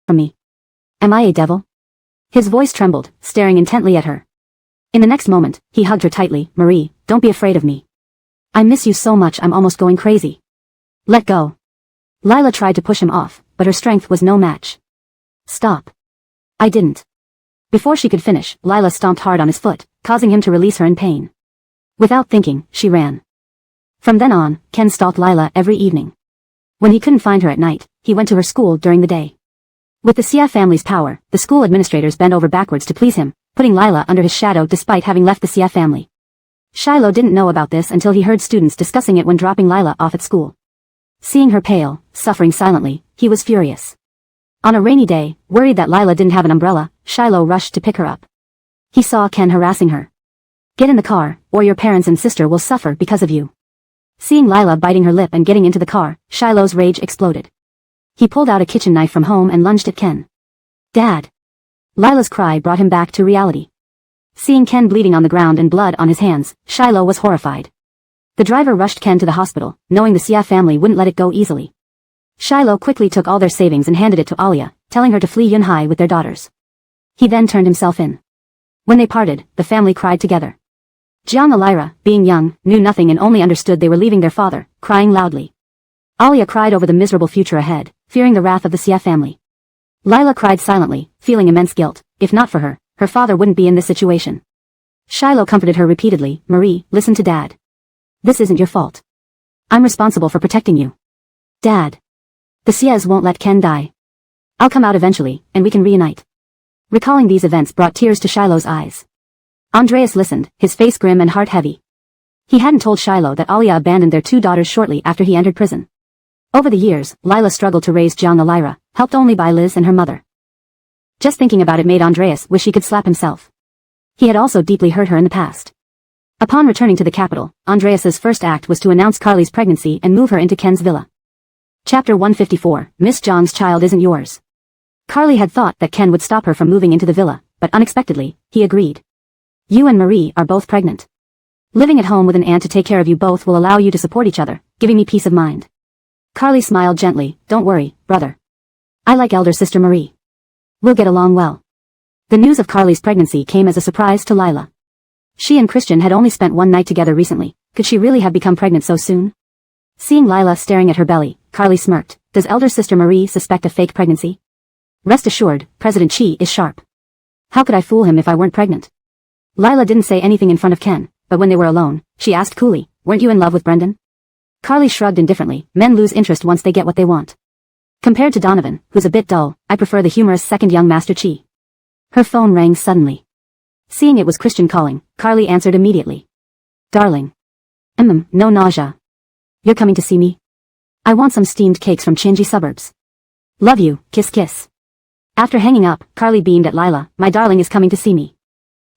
from me? Am I a devil? His voice trembled, staring intently at her. In the next moment, he hugged her tightly, Marie, don't be afraid of me. I miss you so much I'm almost going crazy. Let go. Lila tried to push him off, but her strength was no match. Stop. I didn't. Before she could finish, Lila stomped hard on his foot, causing him to release her in pain. Without thinking, she ran. From then on, Ken stalked Lila every evening. When he couldn't find her at night, he went to her school during the day. With the Xia family's power, the school administrators bent over backwards to please him, putting Lila under his shadow despite having left the Xia family. Shiloh didn't know about this until he heard students discussing it when dropping Lila off at school. Seeing her pale, suffering silently, he was furious. On a rainy day, worried that Lila didn't have an umbrella, Shiloh rushed to pick her up. He saw Ken harassing her. Get in the car, or your parents and sister will suffer because of you. Seeing Lila biting her lip and getting into the car, Shiloh's rage exploded. He pulled out a kitchen knife from home and lunged at Ken. Dad! Lila's cry brought him back to reality. Seeing Ken bleeding on the ground and blood on his hands, Shiloh was horrified. The driver rushed Ken to the hospital, knowing the Xia family wouldn't let it go easily. Shiloh quickly took all their savings and handed it to Alia, telling her to flee Yunhai with their daughters. He then turned himself in. When they parted, the family cried together. Jiang Alira, being young, knew nothing and only understood they were leaving their father, crying loudly. Alia cried over the miserable future ahead, fearing the wrath of the Xia family. Lila cried silently, feeling immense guilt. If not for her, her father wouldn't be in this situation. Shiloh comforted her repeatedly, Marie, listen to Dad. This isn't your fault. I'm responsible for protecting you. Dad. The Xias won't let Ken die. I'll come out eventually, and we can reunite. Recalling these events brought tears to Shiloh's eyes. Andreas listened, his face grim and heart heavy. He hadn't told Shiloh that Alia abandoned their 2 daughters shortly after he entered prison. Over the years, Lila struggled to raise Jiang Alira, helped only by Liz and her mother. Just thinking about it made Andreas wish he could slap himself. He had also deeply hurt her in the past. Upon returning to the capital, Andreas's first act was to announce Carly's pregnancy and move her into Ken's villa. Chapter 154, Miss Jiang's child isn't yours. Carly had thought that Ken would stop her from moving into the villa, but unexpectedly, he agreed. You and Marie are both pregnant. Living at home with an aunt to take care of you both will allow you to support each other, giving me peace of mind. Carly smiled gently. Don't worry, brother. I like elder sister Marie. We'll get along well. The news of Carly's pregnancy came as a surprise to Lila. She and Christian had only spent one night together recently. Could she really have become pregnant so soon? Seeing Lila staring at her belly, Carly smirked. Does elder sister Marie suspect a fake pregnancy? Rest assured, President He is sharp. How could I fool him if I weren't pregnant? Lila didn't say anything in front of Ken, but when they were alone, she asked coolly, weren't you in love with Brendan? Carly shrugged indifferently. Men lose interest once they get what they want. Compared to Donovan, who's a bit dull, I prefer the humorous second young Master Chi. Her phone rang suddenly. Seeing it was Christian calling, Carly answered immediately. Darling. No nausea. You're coming to see me? I want some steamed cakes from Chinji suburbs. Love you, kiss kiss. After hanging up, Carly beamed at Lila. My darling is coming to see me.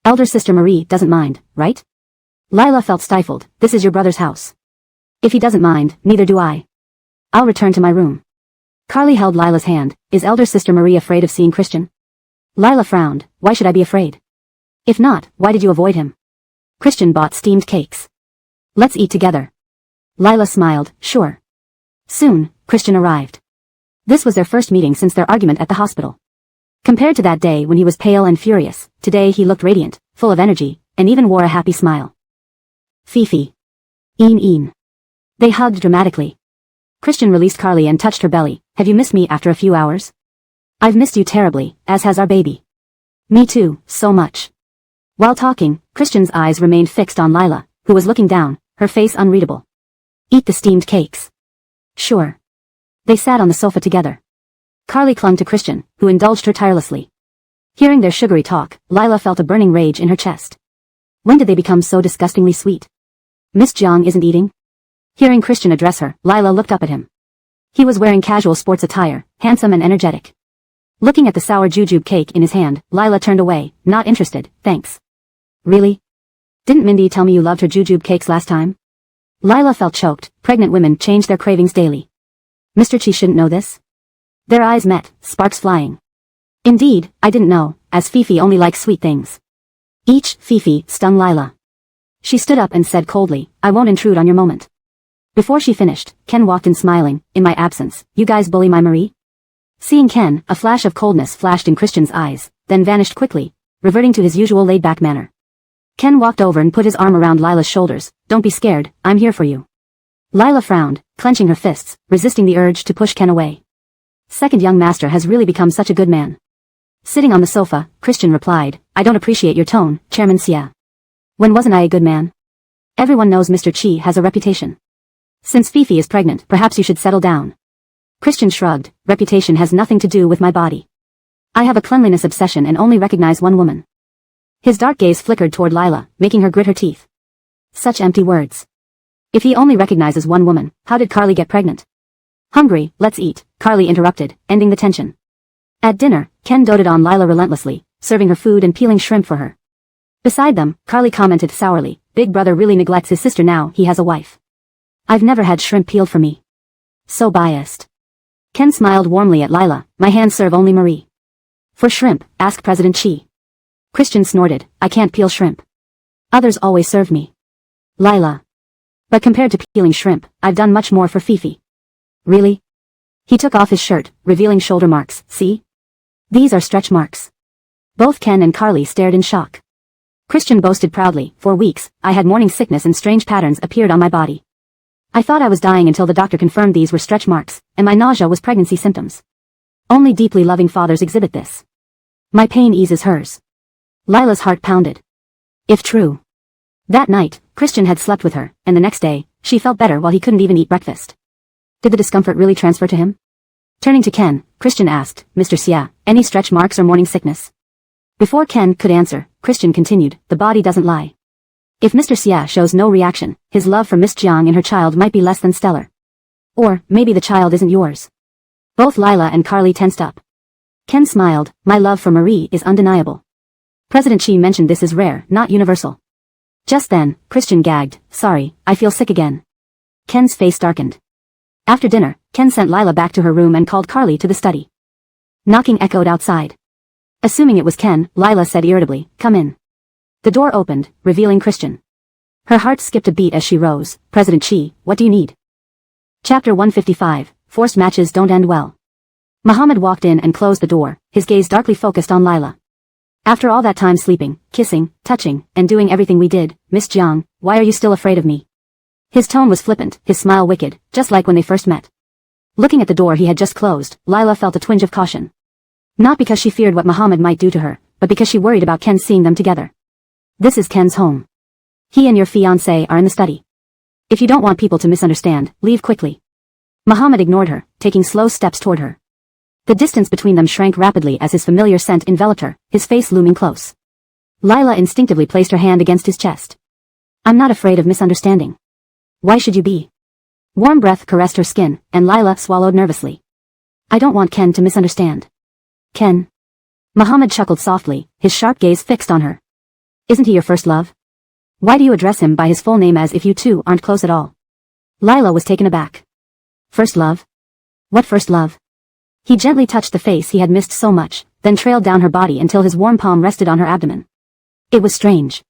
Elder sister Marie doesn't mind, right? Lila felt stifled. This is your brother's house. If he doesn't mind, neither do I. I'll return to my room. Carly held Lila's hand. Is elder sister Marie afraid of seeing Christian? Lila frowned. Why should I be afraid? If not, why did you avoid him? Christian bought steamed cakes. Let's eat together. Lila smiled. Sure. Soon, Christian arrived. This was their first meeting since their argument at the hospital. Compared to that day when he was pale and furious, today he looked radiant, full of energy, and even wore a happy smile. Fifi. Een. They hugged dramatically. Christian released Carly and touched her belly. Have you missed me after a few hours? I've missed you terribly, as has our baby. Me too, so much. While talking, Christian's eyes remained fixed on Lila, who was looking down, her face unreadable. Eat the steamed cakes. Sure. They sat on the sofa together. Carly clung to Christian, who indulged her tirelessly. Hearing their sugary talk, Lila felt a burning rage in her chest. When did they become so disgustingly sweet? Miss Jiang isn't eating? Hearing Christian address her, Lila looked up at him. He was wearing casual sports attire, handsome and energetic. Looking at the sour jujube cake in his hand, Lila turned away. Not interested, thanks. Really? Didn't Mindy tell me you loved her jujube cakes last time? Lila felt choked. Pregnant women change their cravings daily. Mr. Chi shouldn't know this? Their eyes met, sparks flying. Indeed, I didn't know, as Fifi only likes sweet things. Each Fifi stung Lila. She stood up and said coldly, I won't intrude on your moment. Before she finished, Ken walked in smiling. In my absence, you guys bully my Marie? Seeing Ken, a flash of coldness flashed in Christian's eyes, then vanished quickly, reverting to his usual laid-back manner. Ken walked over and put his arm around Lila's shoulders. Don't be scared, I'm here for you. Lila frowned, clenching her fists, resisting the urge to push Ken away. Second young master has really become such a good man. Sitting on the sofa, Christian replied, I don't appreciate your tone, Chairman Xia. When wasn't I a good man? Everyone knows Mr. Chi has a reputation. Since Fifi is pregnant, perhaps you should settle down. Christian shrugged, reputation has nothing to do with my body. I have a cleanliness obsession and only recognize one woman. His dark gaze flickered toward Lila, making her grit her teeth. Such empty words. If he only recognizes one woman, how did Carly get pregnant? Hungry, let's eat, Carly interrupted, ending the tension. At dinner, Ken doted on Lila relentlessly, serving her food and peeling shrimp for her. Beside them, Carly commented sourly, Big brother really neglects his sister now he has a wife. I've never had shrimp peeled for me. So biased. Ken smiled warmly at Lila, my hands serve only Marie. For shrimp, ask President Chi. Christian snorted, I can't peel shrimp. Others always serve me. Lila. But compared to peeling shrimp, I've done much more for Fifi. Really? He took off his shirt, revealing shoulder marks. See? These are stretch marks. Both Ken and Carly stared in shock. Christian boasted proudly, for weeks, I had morning sickness and strange patterns appeared on my body. I thought I was dying until the doctor confirmed these were stretch marks, and my nausea was pregnancy symptoms. Only deeply loving fathers exhibit this. My pain eases hers. Lila's heart pounded. If true. That night, Christian had slept with her, and the next day, she felt better while he couldn't even eat breakfast. Did the discomfort really transfer to him? Turning to Ken, Christian asked, Mr. Xia, any stretch marks or morning sickness? Before Ken could answer, Christian continued, the body doesn't lie. If Mr. Xia shows no reaction, his love for Miss Jiang and her child might be less than stellar. Or, maybe the child isn't yours. Both Lila and Carly tensed up. Ken smiled, my love for Marie is undeniable. President He mentioned this is rare, not universal. Just then, Christian gagged, sorry, I feel sick again. Ken's face darkened. After dinner, Ken sent Lila back to her room and called Carly to the study. Knocking echoed outside. Assuming it was Ken, Lila said irritably, come in. The door opened, revealing Christian. Her heart skipped a beat as she rose, President He, what do you need? Chapter 155, Forced Matches Don't End Well. Muhammad walked in and closed the door, his gaze darkly focused on Lila. After all that time sleeping, kissing, touching, and doing everything we did, Miss Jiang, why are you still afraid of me? His tone was flippant, his smile wicked, just like when they first met. Looking at the door he had just closed, Lila felt a twinge of caution. Not because she feared what Muhammad might do to her, but because she worried about Ken seeing them together. This is Ken's home. He and your fiancé are in the study. If you don't want people to misunderstand, leave quickly. Muhammad ignored her, taking slow steps toward her. The distance between them shrank rapidly as his familiar scent enveloped her, his face looming close. Lila instinctively placed her hand against his chest. I'm not afraid of misunderstanding. Why should you be? Warm breath caressed her skin, and Lila swallowed nervously. I don't want Ken to misunderstand. Ken? Muhammad chuckled softly, his sharp gaze fixed on her. Isn't he your first love? Why do you address him by his full name as if you two aren't close at all? Lila was taken aback. First love? What first love? He gently touched the face he had missed so much, then trailed down her body until his warm palm rested on her abdomen. It was strange.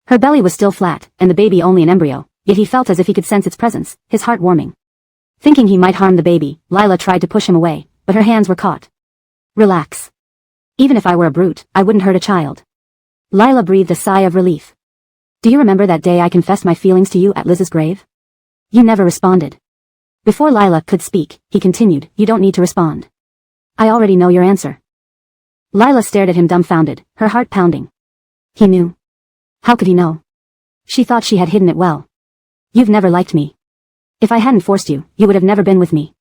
Her belly was still flat, and the baby only an embryo, yet he felt as if he could sense its presence, his heart warming. Thinking he might harm the baby, Lila tried to push him away, but her hands were caught. Relax. Even if I were a brute, I wouldn't hurt a child. Lila breathed a sigh of relief. Do you remember that day I confessed my feelings to you at Liz's grave? You never responded. Before Lila could speak, he continued, you don't need to respond. I already know your answer. Lila stared at him dumbfounded, her heart pounding. He knew. How could he know? She thought she had hidden it well. You've never liked me. If I hadn't forced you, you would have never been with me.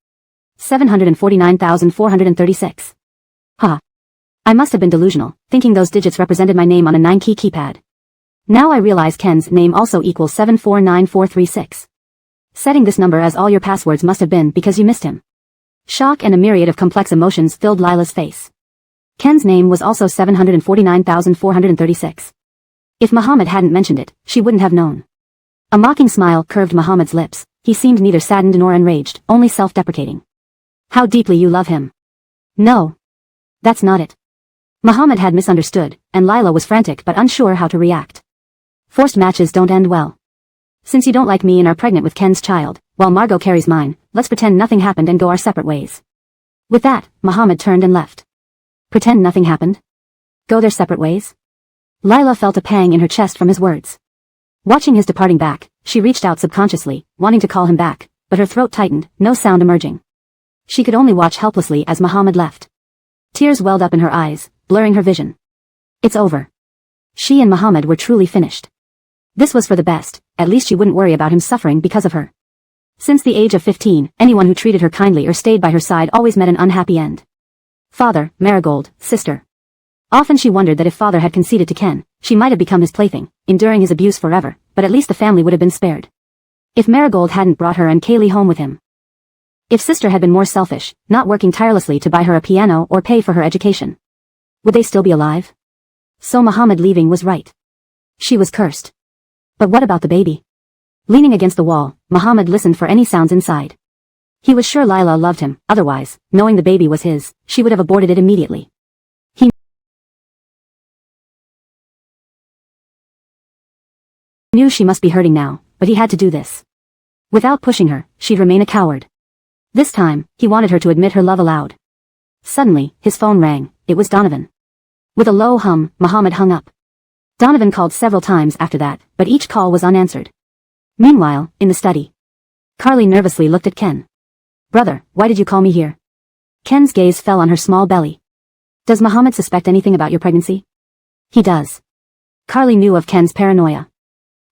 749,436. Ha. I must have been delusional, thinking those digits represented my name on a 9-key keypad. Now I realize Ken's name also equals 749,436. Setting this number as all your passwords must have been because you missed him. Shock and a myriad of complex emotions filled Lila's face. Ken's name was also 749,436. If Muhammad hadn't mentioned it, she wouldn't have known. A mocking smile curved Muhammad's lips. He seemed neither saddened nor enraged, only self-deprecating. How deeply you love him. No. That's not it. Muhammad had misunderstood, and Lila was frantic but unsure how to react. Forced matches don't end well. Since you don't like me and are pregnant with Ken's child, while Margot carries mine, let's pretend nothing happened and go our separate ways. With that, Muhammad turned and left. Pretend nothing happened? Go their separate ways? Lila felt a pang in her chest from his words. Watching his departing back, she reached out subconsciously, wanting to call him back, but her throat tightened, no sound emerging. She could only watch helplessly as Muhammad left. Tears welled up in her eyes, blurring her vision. It's over. She and Muhammad were truly finished. This was for the best, at least she wouldn't worry about him suffering because of her. Since the age of 15, anyone who treated her kindly or stayed by her side always met an unhappy end. Father, Marigold, sister. Often she wondered that if father had conceded to Ken, she might have become his plaything, enduring his abuse forever, but at least the family would have been spared. If Marigold hadn't brought her and Kaylee home with him. If sister had been more selfish, not working tirelessly to buy her a piano or pay for her education. Would they still be alive? So Muhammad leaving was right. She was cursed. But what about the baby? Leaning against the wall, Muhammad listened for any sounds inside. He was sure Lila loved him, otherwise, knowing the baby was his, she would have aborted it immediately. He knew she must be hurting now, but he had to do this. Without pushing her, she'd remain a coward. This time, he wanted her to admit her love aloud. Suddenly, his phone rang. It was Donovan. With a low hum, Muhammad hung up. Donovan called several times after that, but each call was unanswered. Meanwhile, in the study, Carly nervously looked at Ken. Brother, why did you call me here? Ken's gaze fell on her small belly. Does Muhammad suspect anything about your pregnancy? He does. Carly knew of Ken's paranoia.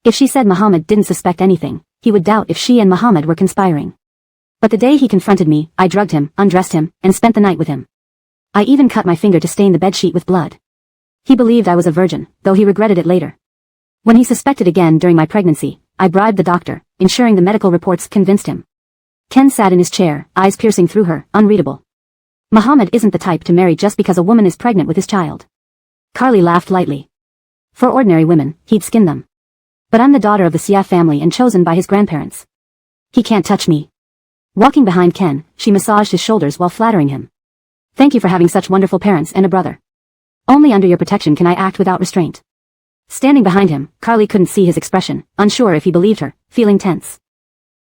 If she said Muhammad didn't suspect anything, he would doubt if she and Muhammad were conspiring. But the day he confronted me, I drugged him, undressed him, and spent the night with him. I even cut my finger to stain the bedsheet with blood. He believed I was a virgin, though he regretted it later. When he suspected again during my pregnancy, I bribed the doctor, ensuring the medical reports convinced him. Ken sat in his chair, eyes piercing through her, unreadable. Muhammad isn't the type to marry just because a woman is pregnant with his child. Carly laughed lightly. For ordinary women, he'd skin them. But I'm the daughter of the Sia family and chosen by his grandparents. He can't touch me. Walking behind Ken, she massaged his shoulders while flattering him. Thank you for having such wonderful parents and a brother. Only under your protection can I act without restraint. Standing behind him, Carly couldn't see his expression, unsure if he believed her, feeling tense.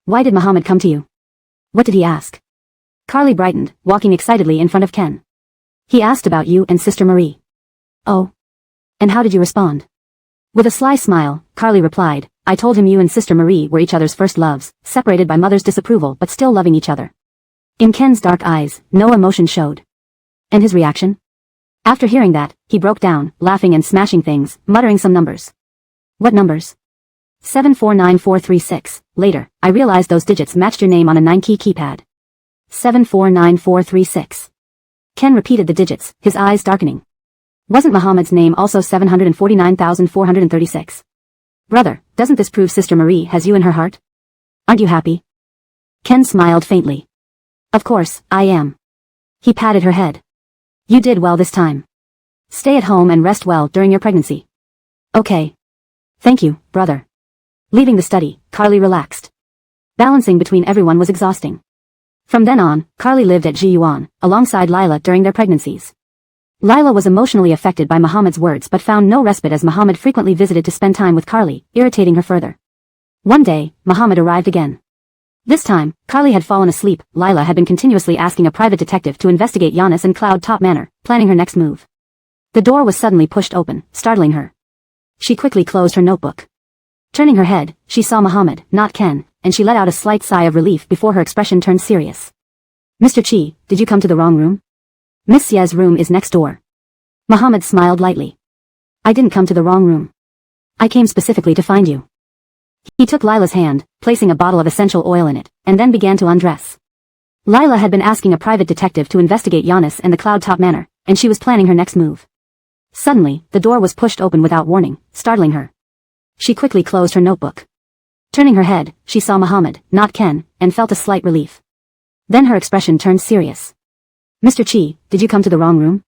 Why did Muhammad come to you? What did he ask? Carly brightened, walking excitedly in front of Ken. He asked about you and Sister Marie. Oh. And how did you respond? With a sly smile, Carly replied, I told him you and Sister Marie were each other's first loves, separated by mother's disapproval but still loving each other. In Ken's dark eyes, no emotion showed. And his reaction? After hearing that, he broke down, laughing and smashing things, muttering some numbers. What numbers? 749436. Later, I realized those digits matched your name on a 9-key keypad. 749436. Ken repeated the digits, his eyes darkening. Wasn't Muhammad's name also 749,436? Brother, doesn't this prove Sister Marie has you in her heart? Aren't you happy? Ken smiled faintly. Of course, I am. He patted her head. You did well this time. Stay at home and rest well during your pregnancy. Okay. Thank you, brother. Leaving the study, Carly relaxed. Balancing between everyone was exhausting. From then on, Carly lived at Ji-Yuan, alongside Lila during their pregnancies. Lila was emotionally affected by Muhammad's words but found no respite as Muhammad frequently visited to spend time with Carly, irritating her further. One day, Muhammad arrived again. This time, Carly had fallen asleep. Lila had been continuously asking a private detective to investigate Giannis and Cloud Top Manor, planning her next move. The door was suddenly pushed open, startling her. She quickly closed her notebook. Turning her head, she saw Muhammad, not Ken, and she let out a slight sigh of relief before her expression turned serious. Mr. Chi, did you come to the wrong room? Miss Xia's room is next door. Muhammad smiled lightly. I didn't come to the wrong room. I came specifically to find you. He took Lila's hand, placing a bottle of essential oil in it, and then began to undress. Lila had been asking a private detective to investigate Giannis and the Cloud Top Manor, and she was planning her next move. Suddenly, the door was pushed open without warning, startling her. She quickly closed her notebook. Turning her head, she saw Muhammad, not Ken, and felt a slight relief. Then her expression turned serious. Mr. Chi, did you come to the wrong room?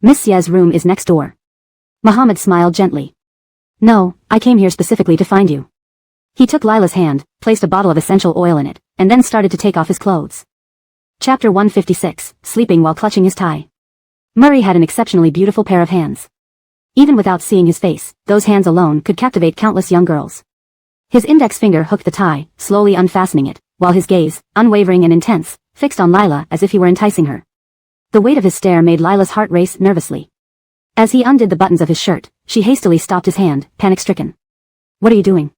Miss Xia's room is next door. Muhammad smiled gently. No, I came here specifically to find you. He took Lila's hand, placed a bottle of essential oil in it, and then started to take off his clothes. Chapter 156, Sleeping while clutching his tie. Murray had an exceptionally beautiful pair of hands. Even without seeing his face, those hands alone could captivate countless young girls. His index finger hooked the tie, slowly unfastening it, while his gaze, unwavering and intense, fixed on Lila as if he were enticing her. The weight of his stare made Lila's heart race nervously. As he undid the buttons of his shirt, she hastily stopped his hand, panic-stricken. What are you doing?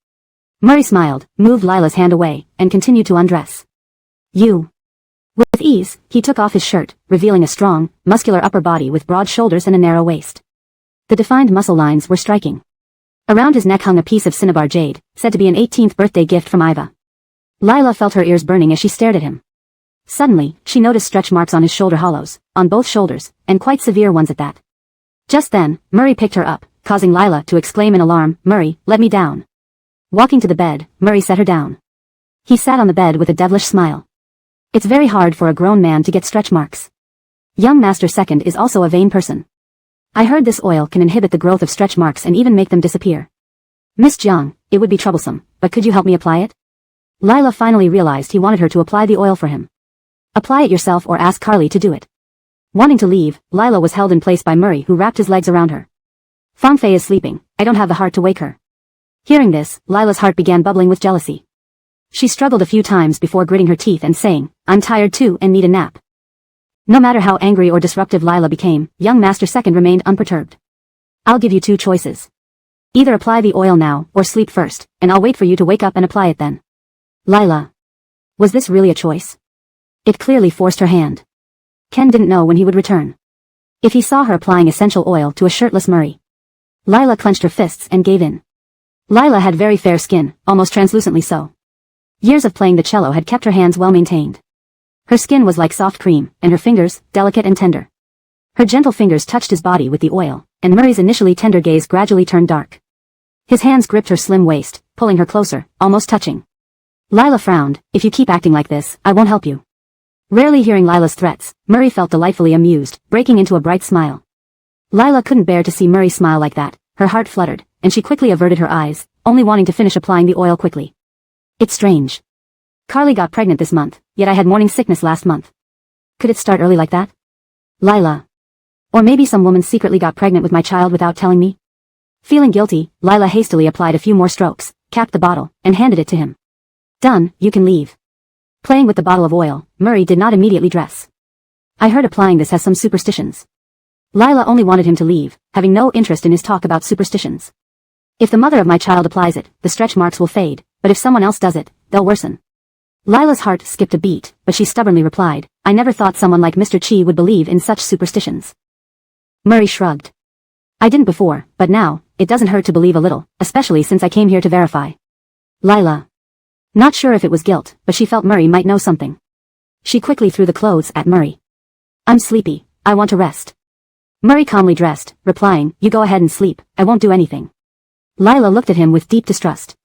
Murray smiled, moved Lila's hand away, and continued to undress. You. With ease, he took off his shirt, revealing a strong, muscular upper body with broad shoulders and a narrow waist. The defined muscle lines were striking. Around his neck hung a piece of cinnabar jade, said to be an 18th birthday gift from Iva. Lila felt her ears burning as she stared at him. Suddenly, she noticed stretch marks on his shoulder hollows, on both shoulders, and quite severe ones at that. Just then, Murray picked her up, causing Lila to exclaim in alarm, Murray, let me down. Walking to the bed, Murray set her down. He sat on the bed with a devilish smile. It's very hard for a grown man to get stretch marks. Young Master Second is also a vain person. I heard this oil can inhibit the growth of stretch marks and even make them disappear. Miss Jiang, it would be troublesome, but could you help me apply it? Lila finally realized he wanted her to apply the oil for him. Apply it yourself or ask Carly to do it. Wanting to leave, Lila was held in place by Murray who wrapped his legs around her. Fangfei is sleeping, I don't have the heart to wake her. Hearing this, Lila's heart began bubbling with jealousy. She struggled a few times before gritting her teeth and saying, I'm tired too and need a nap. No matter how angry or disruptive Lila became, young Master Second remained unperturbed. I'll give you two choices. Either apply the oil now, or sleep first, and I'll wait for you to wake up and apply it then. Lila. Was this really a choice? It clearly forced her hand. Ken didn't know when he would return. If he saw her applying essential oil to a shirtless Murray. Lila clenched her fists and gave in. Lila had very fair skin, almost translucently so. Years of playing the cello had kept her hands well maintained. Her skin was like soft cream, and her fingers, delicate and tender. Her gentle fingers touched his body with the oil, and Murray's initially tender gaze gradually turned dark. His hands gripped her slim waist, pulling her closer, almost touching. Lila frowned. If you keep acting like this, I won't help you. Rarely hearing Lila's threats, Murray felt delightfully amused, breaking into a bright smile. Lila couldn't bear to see Murray smile like that. Her heart fluttered, and she quickly averted her eyes, only wanting to finish applying the oil quickly. It's strange. Carly got pregnant this month, yet I had morning sickness last month. Could it start early like that? Lila. Or maybe some woman secretly got pregnant with my child without telling me? Feeling guilty, Lila hastily applied a few more strokes, capped the bottle, and handed it to him. Done, you can leave. Playing with the bottle of oil, Murray did not immediately dress. I heard applying this has some superstitions. Lila only wanted him to leave, having no interest in his talk about superstitions. If the mother of my child applies it, the stretch marks will fade, but if someone else does it, they'll worsen. Lila's heart skipped a beat, but she stubbornly replied, I never thought someone like Mr. Chi would believe in such superstitions. Murray shrugged. I didn't before, but now, it doesn't hurt to believe a little, especially since I came here to verify. Lila. Not sure if it was guilt, but she felt Murray might know something. She quickly threw the clothes at Murray. I'm sleepy, I want to rest. Murray calmly dressed, replying, you go ahead and sleep, I won't do anything. Lila looked at him with deep distrust.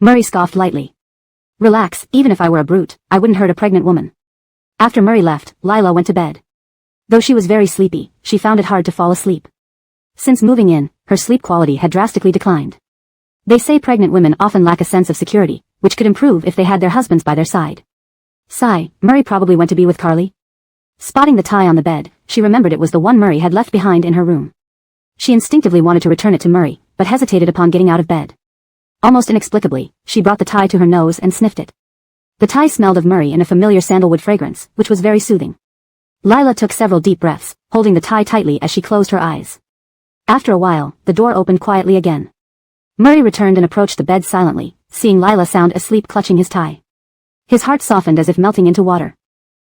Murray scoffed lightly. Relax, even if I were a brute, I wouldn't hurt a pregnant woman. After Murray left, Lila went to bed. Though she was very sleepy, she found it hard to fall asleep. Since moving in, her sleep quality had drastically declined. They say pregnant women often lack a sense of security, which could improve if they had their husbands by their side. Sigh, Murray probably went to be with Carly. Spotting the tie on the bed, she remembered it was the one Murray had left behind in her room. She instinctively wanted to return it to Murray, but hesitated upon getting out of bed. Almost inexplicably, she brought the tie to her nose and sniffed it. The tie smelled of Murray in a familiar sandalwood fragrance, which was very soothing. Lila took several deep breaths, holding the tie tightly as she closed her eyes. After a while, the door opened quietly again. Murray returned and approached the bed silently, seeing Lila sound asleep clutching his tie. His heart softened as if melting into water.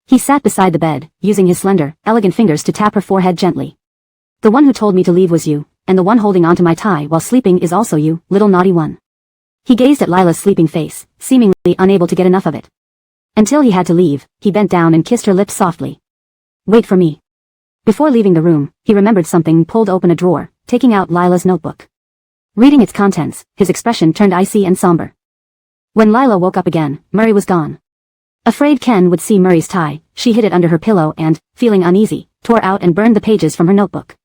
He sat beside the bed, using his slender, elegant fingers to tap her forehead gently. The one who told me to leave was you, and the one holding onto my tie while sleeping is also you, little naughty one. He gazed at Lila's sleeping face, seemingly unable to get enough of it. Until he had to leave, he bent down and kissed her lips softly. Wait for me. Before leaving the room, he remembered something and pulled open a drawer, taking out Lila's notebook. Reading its contents, his expression turned icy and somber. When Lila woke up again, Murray was gone. Afraid Ken would see Murray's tie, she hid it under her pillow and, feeling uneasy, tore out and burned the pages from her notebook.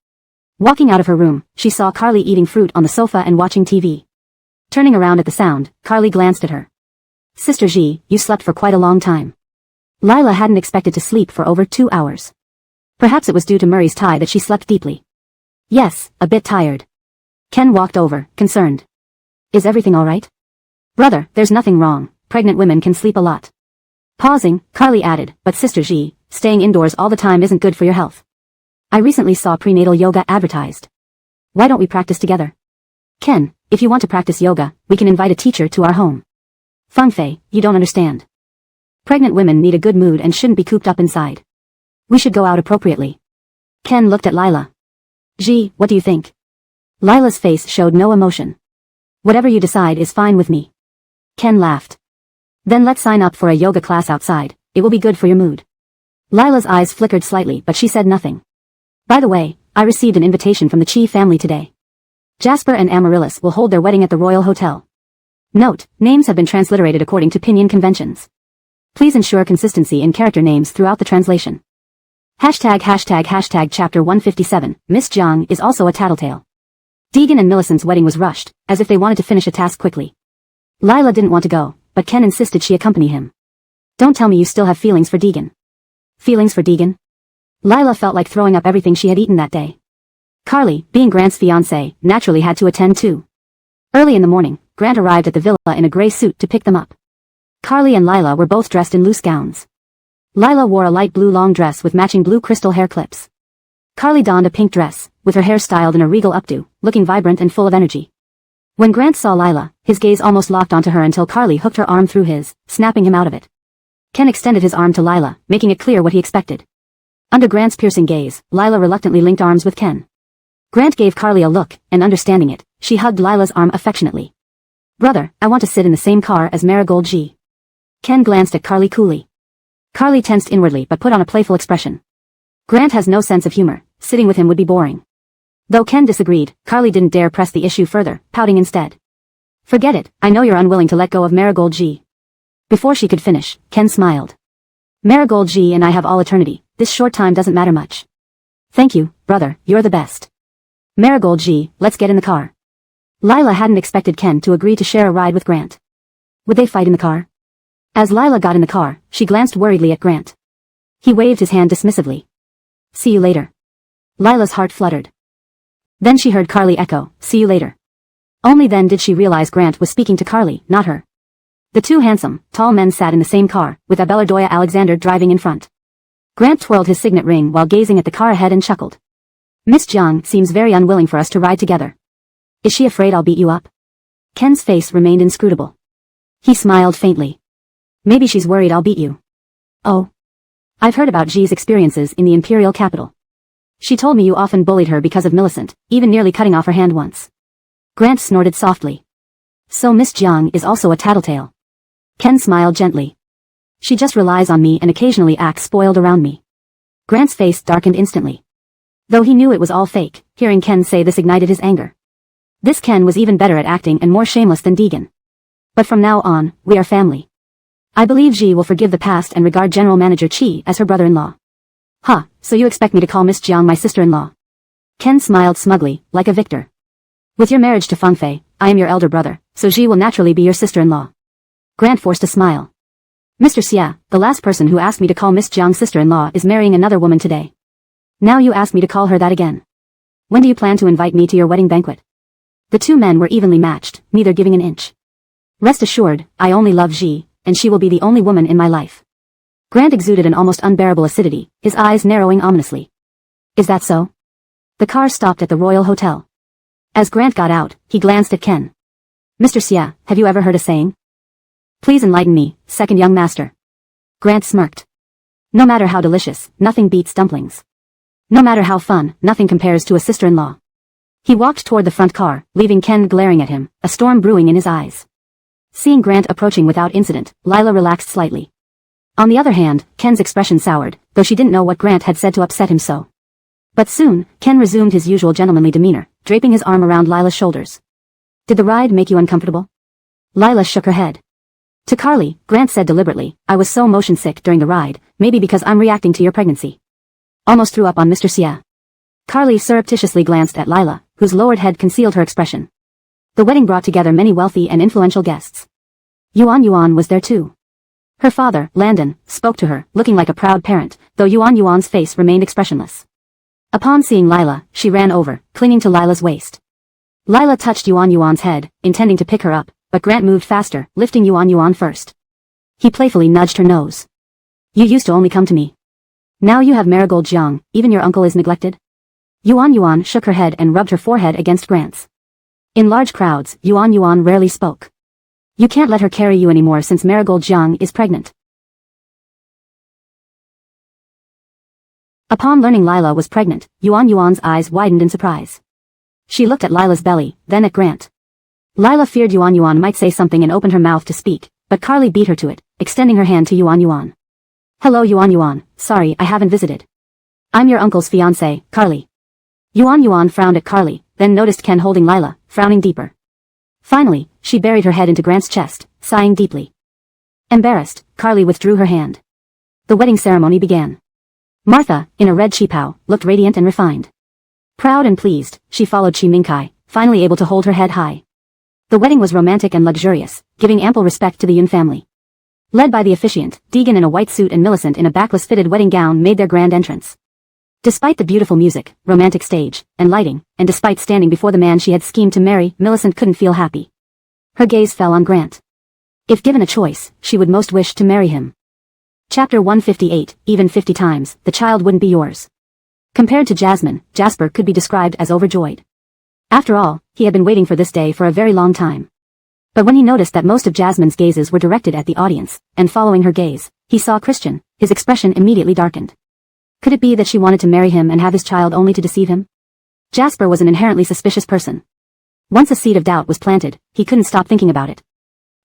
Walking out of her room, she saw Carly eating fruit on the sofa and watching TV. Turning around at the sound, Carly glanced at her. Sister He, you slept for quite a long time. Lila hadn't expected to sleep for over 2 hours. Perhaps it was due to Murray's tie that she slept deeply. Yes, a bit tired. Ken walked over, concerned. Is everything alright? Brother, there's nothing wrong, pregnant women can sleep a lot. Pausing, Carly added, but Sister He, staying indoors all the time isn't good for your health. I recently saw prenatal yoga advertised. Why don't we practice together? Ken, if you want to practice yoga, we can invite a teacher to our home. Fengfei, you don't understand. Pregnant women need a good mood and shouldn't be cooped up inside. We should go out appropriately. Ken looked at Lila. Ji, what do you think? Lila's face showed no emotion. Whatever you decide is fine with me. Ken laughed. Then let's sign up for a yoga class outside, it will be good for your mood. Lila's eyes flickered slightly but she said nothing. By the way, I received an invitation from the Chi family today. Jasper and Amaryllis will hold their wedding at the Royal Hotel. Note, names have been transliterated according to pinyin conventions. Please ensure consistency in character names throughout the translation. Chapter 157, Miss Jiang is also a tattletale. Deegan and Millicent's wedding was rushed, as if they wanted to finish a task quickly. Lila didn't want to go, but Ken insisted she accompany him. Don't tell me you still have feelings for Deegan. Feelings for Deegan? Lila felt like throwing up everything she had eaten that day. Carly, being Grant's fiancée, naturally had to attend too. Early in the morning, Grant arrived at the villa in a gray suit to pick them up. Carly and Lila were both dressed in loose gowns. Lila wore a light blue long dress with matching blue crystal hair clips. Carly donned a pink dress, with her hair styled in a regal updo, looking vibrant and full of energy. When Grant saw Lila, his gaze almost locked onto her until Carly hooked her arm through his, snapping him out of it. Ken extended his arm to Lila, making it clear what he expected. Under Grant's piercing gaze, Lila reluctantly linked arms with Ken. Grant gave Carly a look, and understanding it, she hugged Lila's arm affectionately. Brother, I want to sit in the same car as Marigold G. Ken glanced at Carly coolly. Carly tensed inwardly but put on a playful expression. Grant has no sense of humor, sitting with him would be boring. Though Ken disagreed, Carly didn't dare press the issue further, pouting instead. Forget it, I know you're unwilling to let go of Marigold G. Before she could finish, Ken smiled. Marigold G and I have all eternity, this short time doesn't matter much. Thank you, brother, you're the best. Marigold G, let's get in the car. Lila hadn't expected Ken to agree to share a ride with Grant. Would they fight in the car? As Lila got in the car, she glanced worriedly at Grant. He waved his hand dismissively. See you later. Lila's heart fluttered. Then she heard Carly echo, see you later. Only then did she realize Grant was speaking to Carly, not her. The two handsome, tall men sat in the same car, with Abelardoya Alexander driving in front. Grant twirled his signet ring while gazing at the car ahead and chuckled. Miss Jiang seems very unwilling for us to ride together. Is she afraid I'll beat you up? Ken's face remained inscrutable. He smiled faintly. Maybe she's worried I'll beat you. Oh. I've heard about Ji's experiences in the imperial capital. She told me you often bullied her because of Millicent, even nearly cutting off her hand once. Grant snorted softly. So Miss Jiang is also a tattletale. Ken smiled gently. She just relies on me and occasionally acts spoiled around me. Grant's face darkened instantly. Though he knew it was all fake, hearing Ken say this ignited his anger. This Ken was even better at acting and more shameless than Deegan. But from now on, we are family. I believe Ji will forgive the past and regard General Manager Chi as her brother-in-law. Huh, so you expect me to call Miss Jiang my sister-in-law? Ken smiled smugly, like a victor. With your marriage to Fangfei, I am your elder brother, so Ji will naturally be your sister-in-law. Grant forced a smile. Mr. Xia, the last person who asked me to call Miss Jiang sister-in-law is marrying another woman today. Now you ask me to call her that again. When do you plan to invite me to your wedding banquet? The two men were evenly matched, neither giving an inch. Rest assured, I only love Ji, and she will be the only woman in my life. Grant exuded an almost unbearable acidity, his eyes narrowing ominously. Is that so? The car stopped at the Royal Hotel. As Grant got out, he glanced at Ken. Mr. Xia, have you ever heard a saying? Please enlighten me, second young master. Grant smirked. No matter how delicious, nothing beats dumplings. No matter how fun, nothing compares to a sister-in-law. He walked toward the front car, leaving Ken glaring at him, a storm brewing in his eyes. Seeing Grant approaching without incident, Lila relaxed slightly. On the other hand, Ken's expression soured, though she didn't know what Grant had said to upset him so. But soon, Ken resumed his usual gentlemanly demeanor, draping his arm around Lila's shoulders. Did the ride make you uncomfortable? Lila shook her head. To Carly, Grant said deliberately, I was so motion sick during the ride, maybe because I'm reacting to your pregnancy. Almost threw up on Mr. Xia. Carly surreptitiously glanced at Lila, whose lowered head concealed her expression. The wedding brought together many wealthy and influential guests. Yuan was there too. Her father, Landon, spoke to her, looking like a proud parent, though Yuan's face remained expressionless. Upon seeing Lila, she ran over, clinging to Lila's waist. Lila touched Yuan's head, intending to pick her up, but Grant moved faster, lifting Yuan first. He playfully nudged her nose. You used to only come to me. Now you have Marigold Jiang, even your uncle is neglected? Yuan shook her head and rubbed her forehead against Grant's. In large crowds, Yuan rarely spoke. You can't let her carry you anymore since Marigold Jiang is pregnant. Upon learning Lila was pregnant, Yuan's eyes widened in surprise. She looked at Lila's belly, then at Grant. Lila feared Yuan might say something and opened her mouth to speak, but Carly beat her to it, extending her hand to Yuan. Hello Yuan, sorry I haven't visited. I'm your uncle's fiancée, Carly. Yuan frowned at Carly, then noticed Ken holding Lila, frowning deeper. Finally, she buried her head into Grant's chest, sighing deeply. Embarrassed, Carly withdrew her hand. The wedding ceremony began. Martha, in a red qipao, looked radiant and refined. Proud and pleased, she followed Chi Mingkai, finally able to hold her head high. The wedding was romantic and luxurious, giving ample respect to the Yun family. Led by the officiant, Deegan in a white suit and Millicent in a backless fitted wedding gown made their grand entrance. Despite the beautiful music, romantic stage, and lighting, and despite standing before the man she had schemed to marry, Millicent couldn't feel happy. Her gaze fell on Grant. If given a choice, she would most wish to marry him. Chapter 158, even 50 times, the child wouldn't be yours. Compared to Jasmine, Jasper could be described as overjoyed. After all, he had been waiting for this day for a very long time. But when he noticed that most of Jasmine's gazes were directed at the audience, and following her gaze, he saw Christian, his expression immediately darkened. Could it be that she wanted to marry him and have his child only to deceive him? Jasper was an inherently suspicious person. Once a seed of doubt was planted, he couldn't stop thinking about it.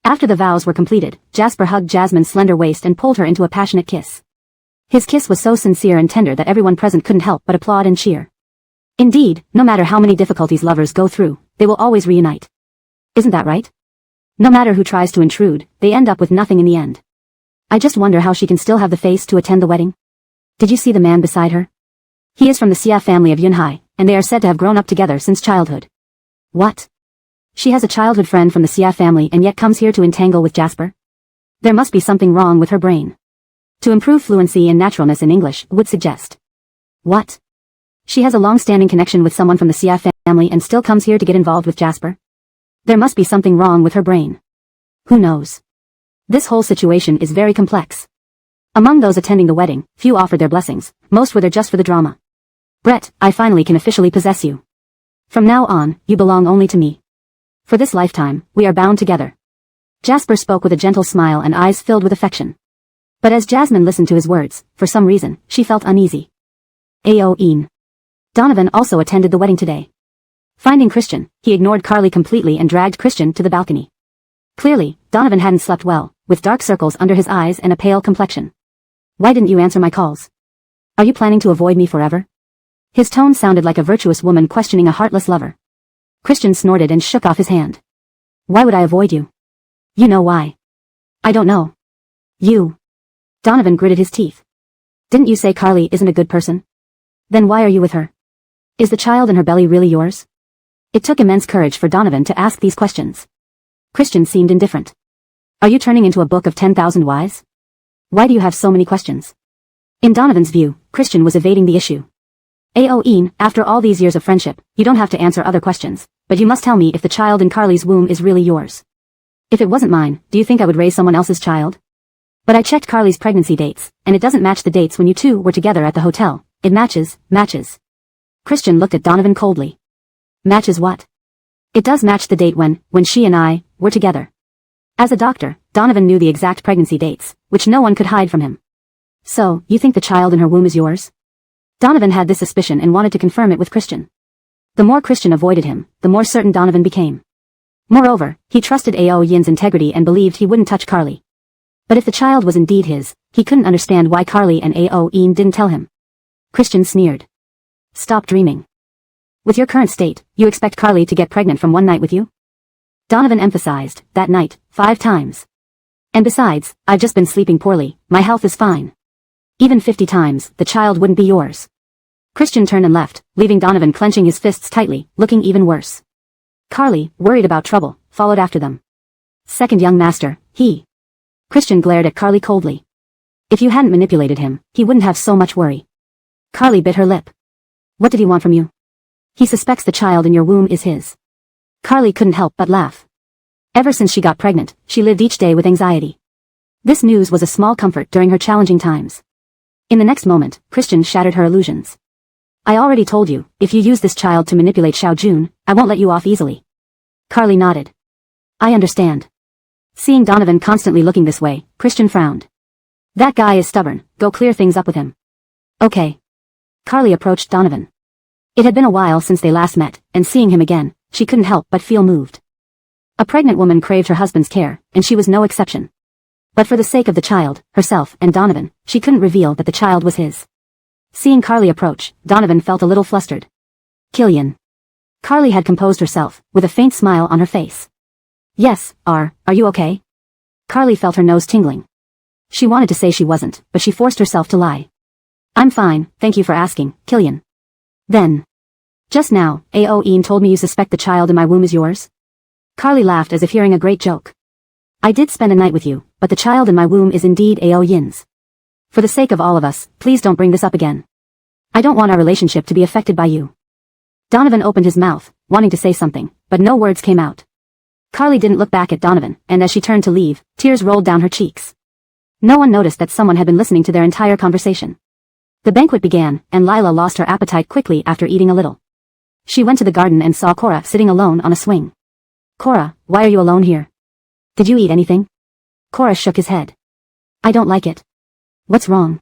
After the vows were completed, Jasper hugged Jasmine's slender waist and pulled her into a passionate kiss. His kiss was so sincere and tender that everyone present couldn't help but applaud and cheer. Indeed, no matter how many difficulties lovers go through, they will always reunite. Isn't that right? No matter who tries to intrude, they end up with nothing in the end. I just wonder how she can still have the face to attend the wedding. Did you see the man beside her? He is from the Xia family of Yunhai, and they are said to have grown up together since childhood. What? She has a childhood friend from the Xia family and yet comes here to entangle with Jasper? There must be something wrong with her brain. To improve fluency and naturalness in English would suggest. What? She has a long-standing connection with someone from the Xia family and still comes here to get involved with Jasper? There must be something wrong with her brain. Who knows? This whole situation is very complex. Among those attending the wedding, few offered their blessings, most were there just for the drama. Brett, I finally can officially possess you. From now on, you belong only to me. For this lifetime, we are bound together. Jasper spoke with a gentle smile and eyes filled with affection. But as Jasmine listened to his words, for some reason, she felt uneasy. Aoin. Donovan also attended the wedding today. Finding Christian, he ignored Carly completely and dragged Christian to the balcony. Clearly, Donovan hadn't slept well, with dark circles under his eyes and a pale complexion. Why didn't you answer my calls? Are you planning to avoid me forever? His tone sounded like a virtuous woman questioning a heartless lover. Christian snorted and shook off his hand. Why would I avoid you? You know why. I don't know. You. Donovan gritted his teeth. Didn't you say Carly isn't a good person? Then why are you with her? Is the child in her belly really yours? It took immense courage for Donovan to ask these questions. Christian seemed indifferent. Are you turning into a book of 10,000 whys? Why do you have so many questions? In Donovan's view, Christian was evading the issue. Aoin, after all these years of friendship, you don't have to answer other questions, but you must tell me if the child in Carly's womb is really yours. If it wasn't mine, do you think I would raise someone else's child? But I checked Carly's pregnancy dates, and it doesn't match the dates when you two were together at the hotel. It matches. Christian looked at Donovan coldly. Matches what? It does match the date when she and I were together. As a doctor, Donovan knew the exact pregnancy dates, which no one could hide from him. So, you think the child in her womb is yours? Donovan had this suspicion and wanted to confirm it with Christian. The more Christian avoided him, the more certain Donovan became. Moreover, he trusted Ao Yin's integrity and believed he wouldn't touch Carly. But if the child was indeed his, he couldn't understand why Carly and Ao Yin didn't tell him. Christian sneered. Stop dreaming. With your current state, you expect Carly to get pregnant from one night with you? Donovan emphasized, that night, 5 times. And besides, I've just been sleeping poorly, my health is fine. Even 50 times, the child wouldn't be yours. Christian turned and left, leaving Donovan clenching his fists tightly, looking even worse. Carly, worried about trouble, followed after them. Second young master, he. Christian glared at Carly coldly. If you hadn't manipulated him, he wouldn't have so much worry. Carly bit her lip. What did he want from you? He suspects the child in your womb is his. Carly couldn't help but laugh. Ever since she got pregnant, she lived each day with anxiety. This news was a small comfort during her challenging times. In the next moment, Christian shattered her illusions. I already told you, if you use this child to manipulate Xiao Jun, I won't let you off easily. Carly nodded. I understand. Seeing Donovan constantly looking this way, Christian frowned. That guy is stubborn, go clear things up with him. Okay. Carly approached Donovan. It had been a while since they last met, and seeing him again, she couldn't help but feel moved. A pregnant woman craved her husband's care, and she was no exception. But for the sake of the child, herself, and Donovan, she couldn't reveal that the child was his. Seeing Carly approach, Donovan felt a little flustered. Killian. Carly had composed herself, with a faint smile on her face. Yes, are you okay? Carly felt her nose tingling. She wanted to say she wasn't, but she forced herself to lie. I'm fine, thank you for asking, Killian. Then. Just now, Ao Yin told me you suspect the child in my womb is yours? Carly laughed as if hearing a great joke. I did spend a night with you, but the child in my womb is indeed Ao Yin's. For the sake of all of us, please don't bring this up again. I don't want our relationship to be affected by you. Donovan opened his mouth, wanting to say something, but no words came out. Carly didn't look back at Donovan, and as she turned to leave, tears rolled down her cheeks. No one noticed that someone had been listening to their entire conversation. The banquet began, and Lila lost her appetite quickly after eating a little. She went to the garden and saw Cora sitting alone on a swing. Cora, why are you alone here? Did you eat anything? Cora shook his head. I don't like it. What's wrong?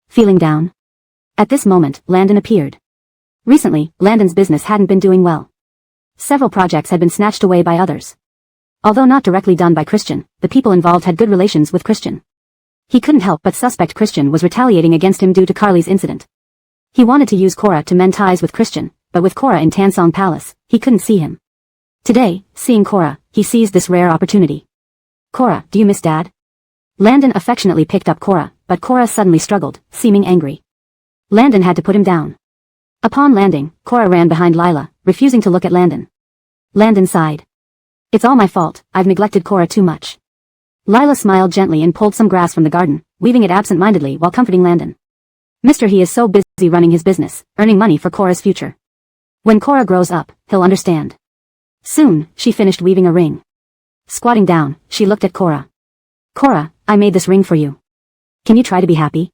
Feeling down? At this moment, Landon appeared. Recently, Landon's business hadn't been doing well. Several projects had been snatched away by others. Although not directly done by Christian, the people involved had good relations with Christian. He couldn't help but suspect Christian was retaliating against him due to Carly's incident. He wanted to use Cora to mend ties with Christian, but with Cora in Tansong Palace, he couldn't see him. Today, seeing Cora, he seized this rare opportunity. Cora, do you miss Dad? Landon affectionately picked up Cora, but Cora suddenly struggled, seeming angry. Landon had to put him down. Upon landing, Cora ran behind Lila, refusing to look at Landon. Landon sighed. It's all my fault, I've neglected Cora too much. Lila smiled gently and pulled some grass from the garden, weaving it absent-mindedly while comforting Landon. He is so busy running his business, earning money for Cora's future. When Cora grows up, he'll understand. Soon, she finished weaving a ring. Squatting down, she looked at Cora. Cora, I made this ring for you. Can you try to be happy?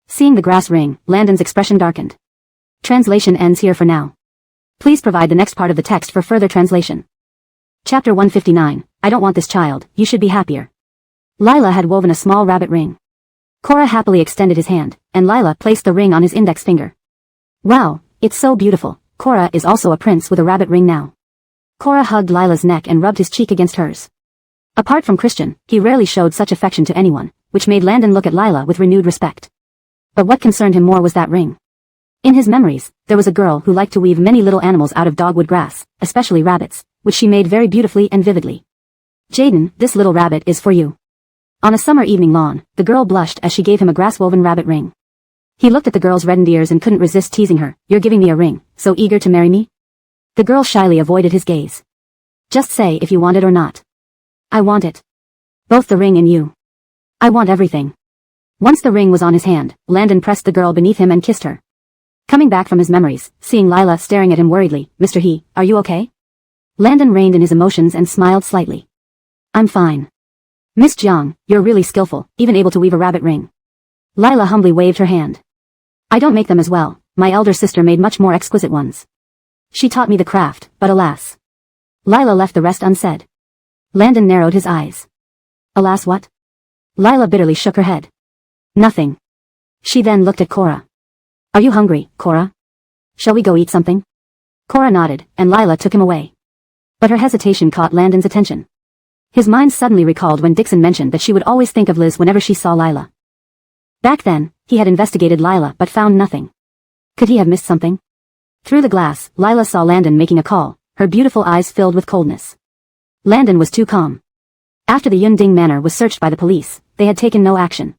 Seeing the grass ring, Landon's expression darkened. Translation ends here for now. Please provide the next part of the text for further translation. Chapter 159, I don't want this child, you should be happier. Lila had woven a small rabbit ring. Cora happily extended his hand, and Lila placed the ring on his index finger. Wow, it's so beautiful, Cora is also a prince with a rabbit ring now. Cora hugged Lila's neck and rubbed his cheek against hers. Apart from Christian, he rarely showed such affection to anyone, which made Landon look at Lila with renewed respect. But what concerned him more was that ring. In his memories, there was a girl who liked to weave many little animals out of dogwood grass, especially rabbits, which she made very beautifully and vividly. Jaden, this little rabbit is for you. On a summer evening lawn, the girl blushed as she gave him a grass-woven rabbit ring. He looked at the girl's reddened ears and couldn't resist teasing her. You're giving me a ring, so eager to marry me? The girl shyly avoided his gaze. Just say if you want it or not. I want it. Both the ring and you. I want everything. Once the ring was on his hand, Landon pressed the girl beneath him and kissed her. Coming back from his memories, seeing Lila staring at him worriedly, Mr. He, are you okay? Landon reined in his emotions and smiled slightly. I'm fine. Miss Jiang, you're really skillful, even able to weave a rabbit ring. Lila humbly waved her hand. I don't make them as well, my elder sister made much more exquisite ones. She taught me the craft, but alas. Lila left the rest unsaid. Landon narrowed his eyes. Alas what? Lila bitterly shook her head. Nothing. She then looked at Cora. Are you hungry, Cora? Shall we go eat something? Cora nodded, and Lila took him away. But her hesitation caught Landon's attention. His mind suddenly recalled when Dixon mentioned that she would always think of Liz whenever she saw Lila. Back then, he had investigated Lila but found nothing. Could he have missed something? Through the glass, Lila saw Landon making a call, her beautiful eyes filled with coldness. Landon was too calm. After the Yunding manor was searched by the police, they had taken no action.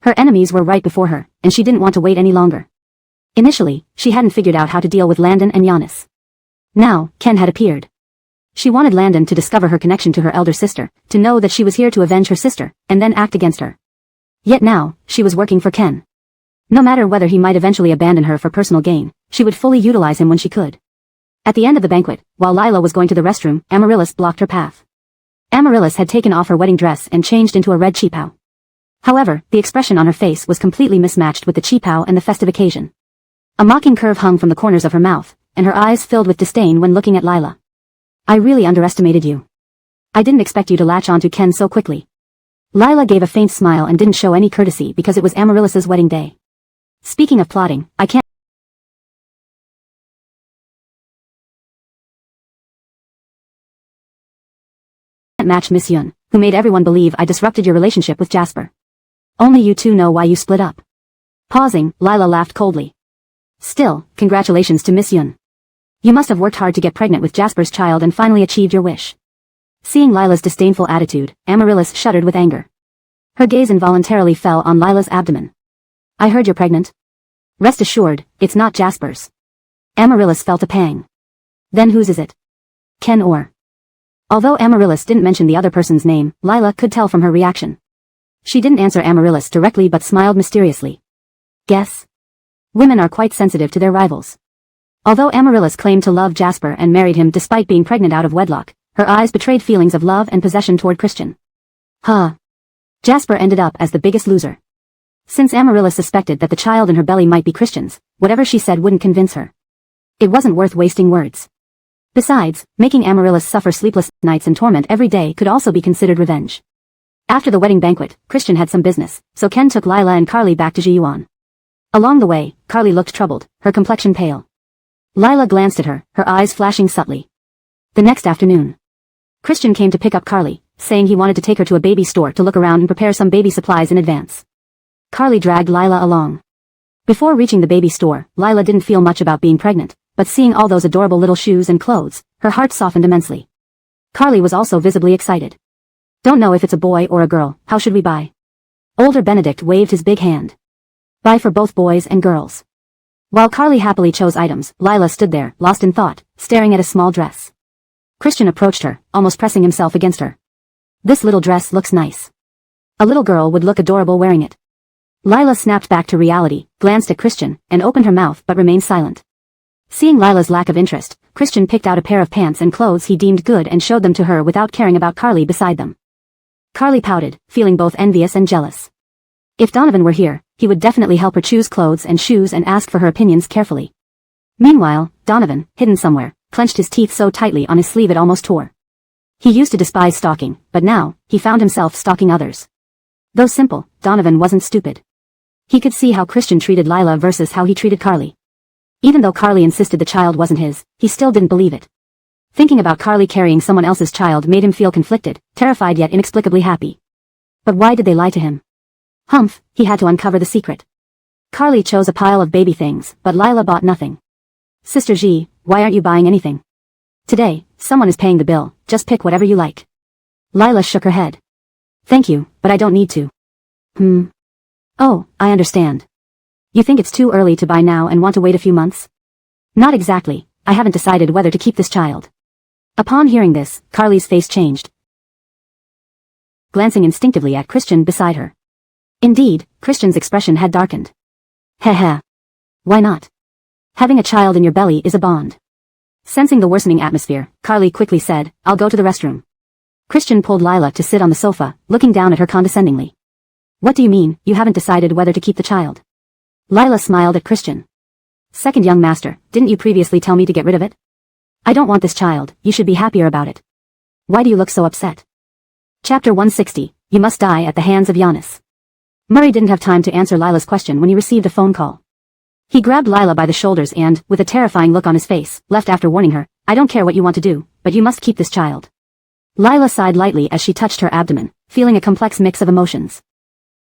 Her enemies were right before her, and she didn't want to wait any longer. Initially, she hadn't figured out how to deal with Landon and Giannis. Now, Ken had appeared. She wanted Landon to discover her connection to her elder sister, to know that she was here to avenge her sister, and then act against her. Yet now, she was working for Ken. No matter whether he might eventually abandon her for personal gain, she would fully utilize him when she could. At the end of the banquet, while Lila was going to the restroom, Amaryllis blocked her path. Amaryllis had taken off her wedding dress and changed into a red cheapao. However, the expression on her face was completely mismatched with the cheapao and the festive occasion. A mocking curve hung from the corners of her mouth, and her eyes filled with disdain when looking at Lila. I really underestimated you. I didn't expect you to latch onto Ken so quickly. Lila gave a faint smile and didn't show any courtesy because it was Amaryllis's wedding day. Speaking of plotting, I can't match Miss Yun, who made everyone believe I disrupted your relationship with Jasper. Only you two know why you split up. Pausing, Lila laughed coldly. Still, congratulations to Miss Yun. You must have worked hard to get pregnant with Jasper's child and finally achieved your wish. Seeing Lila's disdainful attitude, Amaryllis shuddered with anger. Her gaze involuntarily fell on Lila's abdomen. I heard you're pregnant. Rest assured, it's not Jasper's. Amaryllis felt a pang. Then whose is it? Ken or? Although Amaryllis didn't mention the other person's name, Lila could tell from her reaction. She didn't answer Amaryllis directly but smiled mysteriously. Guess? Women are quite sensitive to their rivals. Although Amaryllis claimed to love Jasper and married him despite being pregnant out of wedlock, her eyes betrayed feelings of love and possession toward Christian. Jasper ended up as the biggest loser. Since Amaryllis suspected that the child in her belly might be Christian's, whatever she said wouldn't convince her. It wasn't worth wasting words. Besides, making Amaryllis suffer sleepless nights and torment every day could also be considered revenge. After the wedding banquet, Christian had some business, so Ken took Lila and Carly back to Jiyuan. Along the way, Carly looked troubled, her complexion pale. Lila glanced at her, her eyes flashing subtly. The next afternoon, Christian came to pick up Carly, saying he wanted to take her to a baby store to look around and prepare some baby supplies in advance. Carly dragged Lila along. Before reaching the baby store, Lila didn't feel much about being pregnant, but seeing all those adorable little shoes and clothes, her heart softened immensely. Carly was also visibly excited. Don't know if it's a boy or a girl, how should we buy? Older Benedict waved his big hand. Buy for both boys and girls. While Carly happily chose items, Lila stood there, lost in thought, staring at a small dress. Christian approached her, almost pressing himself against her. This little dress looks nice. A little girl would look adorable wearing it. Lila snapped back to reality, glanced at Christian, and opened her mouth but remained silent. Seeing Lila's lack of interest, Christian picked out a pair of pants and clothes he deemed good and showed them to her without caring about Carly beside them. Carly pouted, feeling both envious and jealous. If Donovan were here, he would definitely help her choose clothes and shoes and ask for her opinions carefully. Meanwhile, Donovan, hidden somewhere, clenched his teeth so tightly on his sleeve it almost tore. He used to despise stalking, but now, he found himself stalking others. Though simple, Donovan wasn't stupid. He could see how Christian treated Lila versus how he treated Carly. Even though Carly insisted the child wasn't his, he still didn't believe it. Thinking about Carly carrying someone else's child made him feel conflicted, terrified yet inexplicably happy. But why did they lie to him? Humph, he had to uncover the secret. Carly chose a pile of baby things, but Lila bought nothing. Sister G, why aren't you buying anything? Today, someone is paying the bill, just pick whatever you like. Lila shook her head. Thank you, but I don't need to. Oh, I understand. You think it's too early to buy now and want to wait a few months? Not exactly, I haven't decided whether to keep this child. Upon hearing this, Carly's face changed, glancing instinctively at Christian beside her. Indeed, Christian's expression had darkened. Heh. Why not? Having a child in your belly is a bond. Sensing the worsening atmosphere, Carly quickly said, I'll go to the restroom. Christian pulled Lila to sit on the sofa, looking down at her condescendingly. What do you mean, you haven't decided whether to keep the child? Lila smiled at Christian. Second young master, didn't you previously tell me to get rid of it? I don't want this child, you should be happier about it. Why do you look so upset? Chapter 160, You Must Die at the Hands of Giannis. Murray didn't have time to answer Lila's question when he received a phone call. He grabbed Lila by the shoulders and, with a terrifying look on his face, left after warning her, I don't care what you want to do, but you must keep this child. Lila sighed lightly as she touched her abdomen, feeling a complex mix of emotions.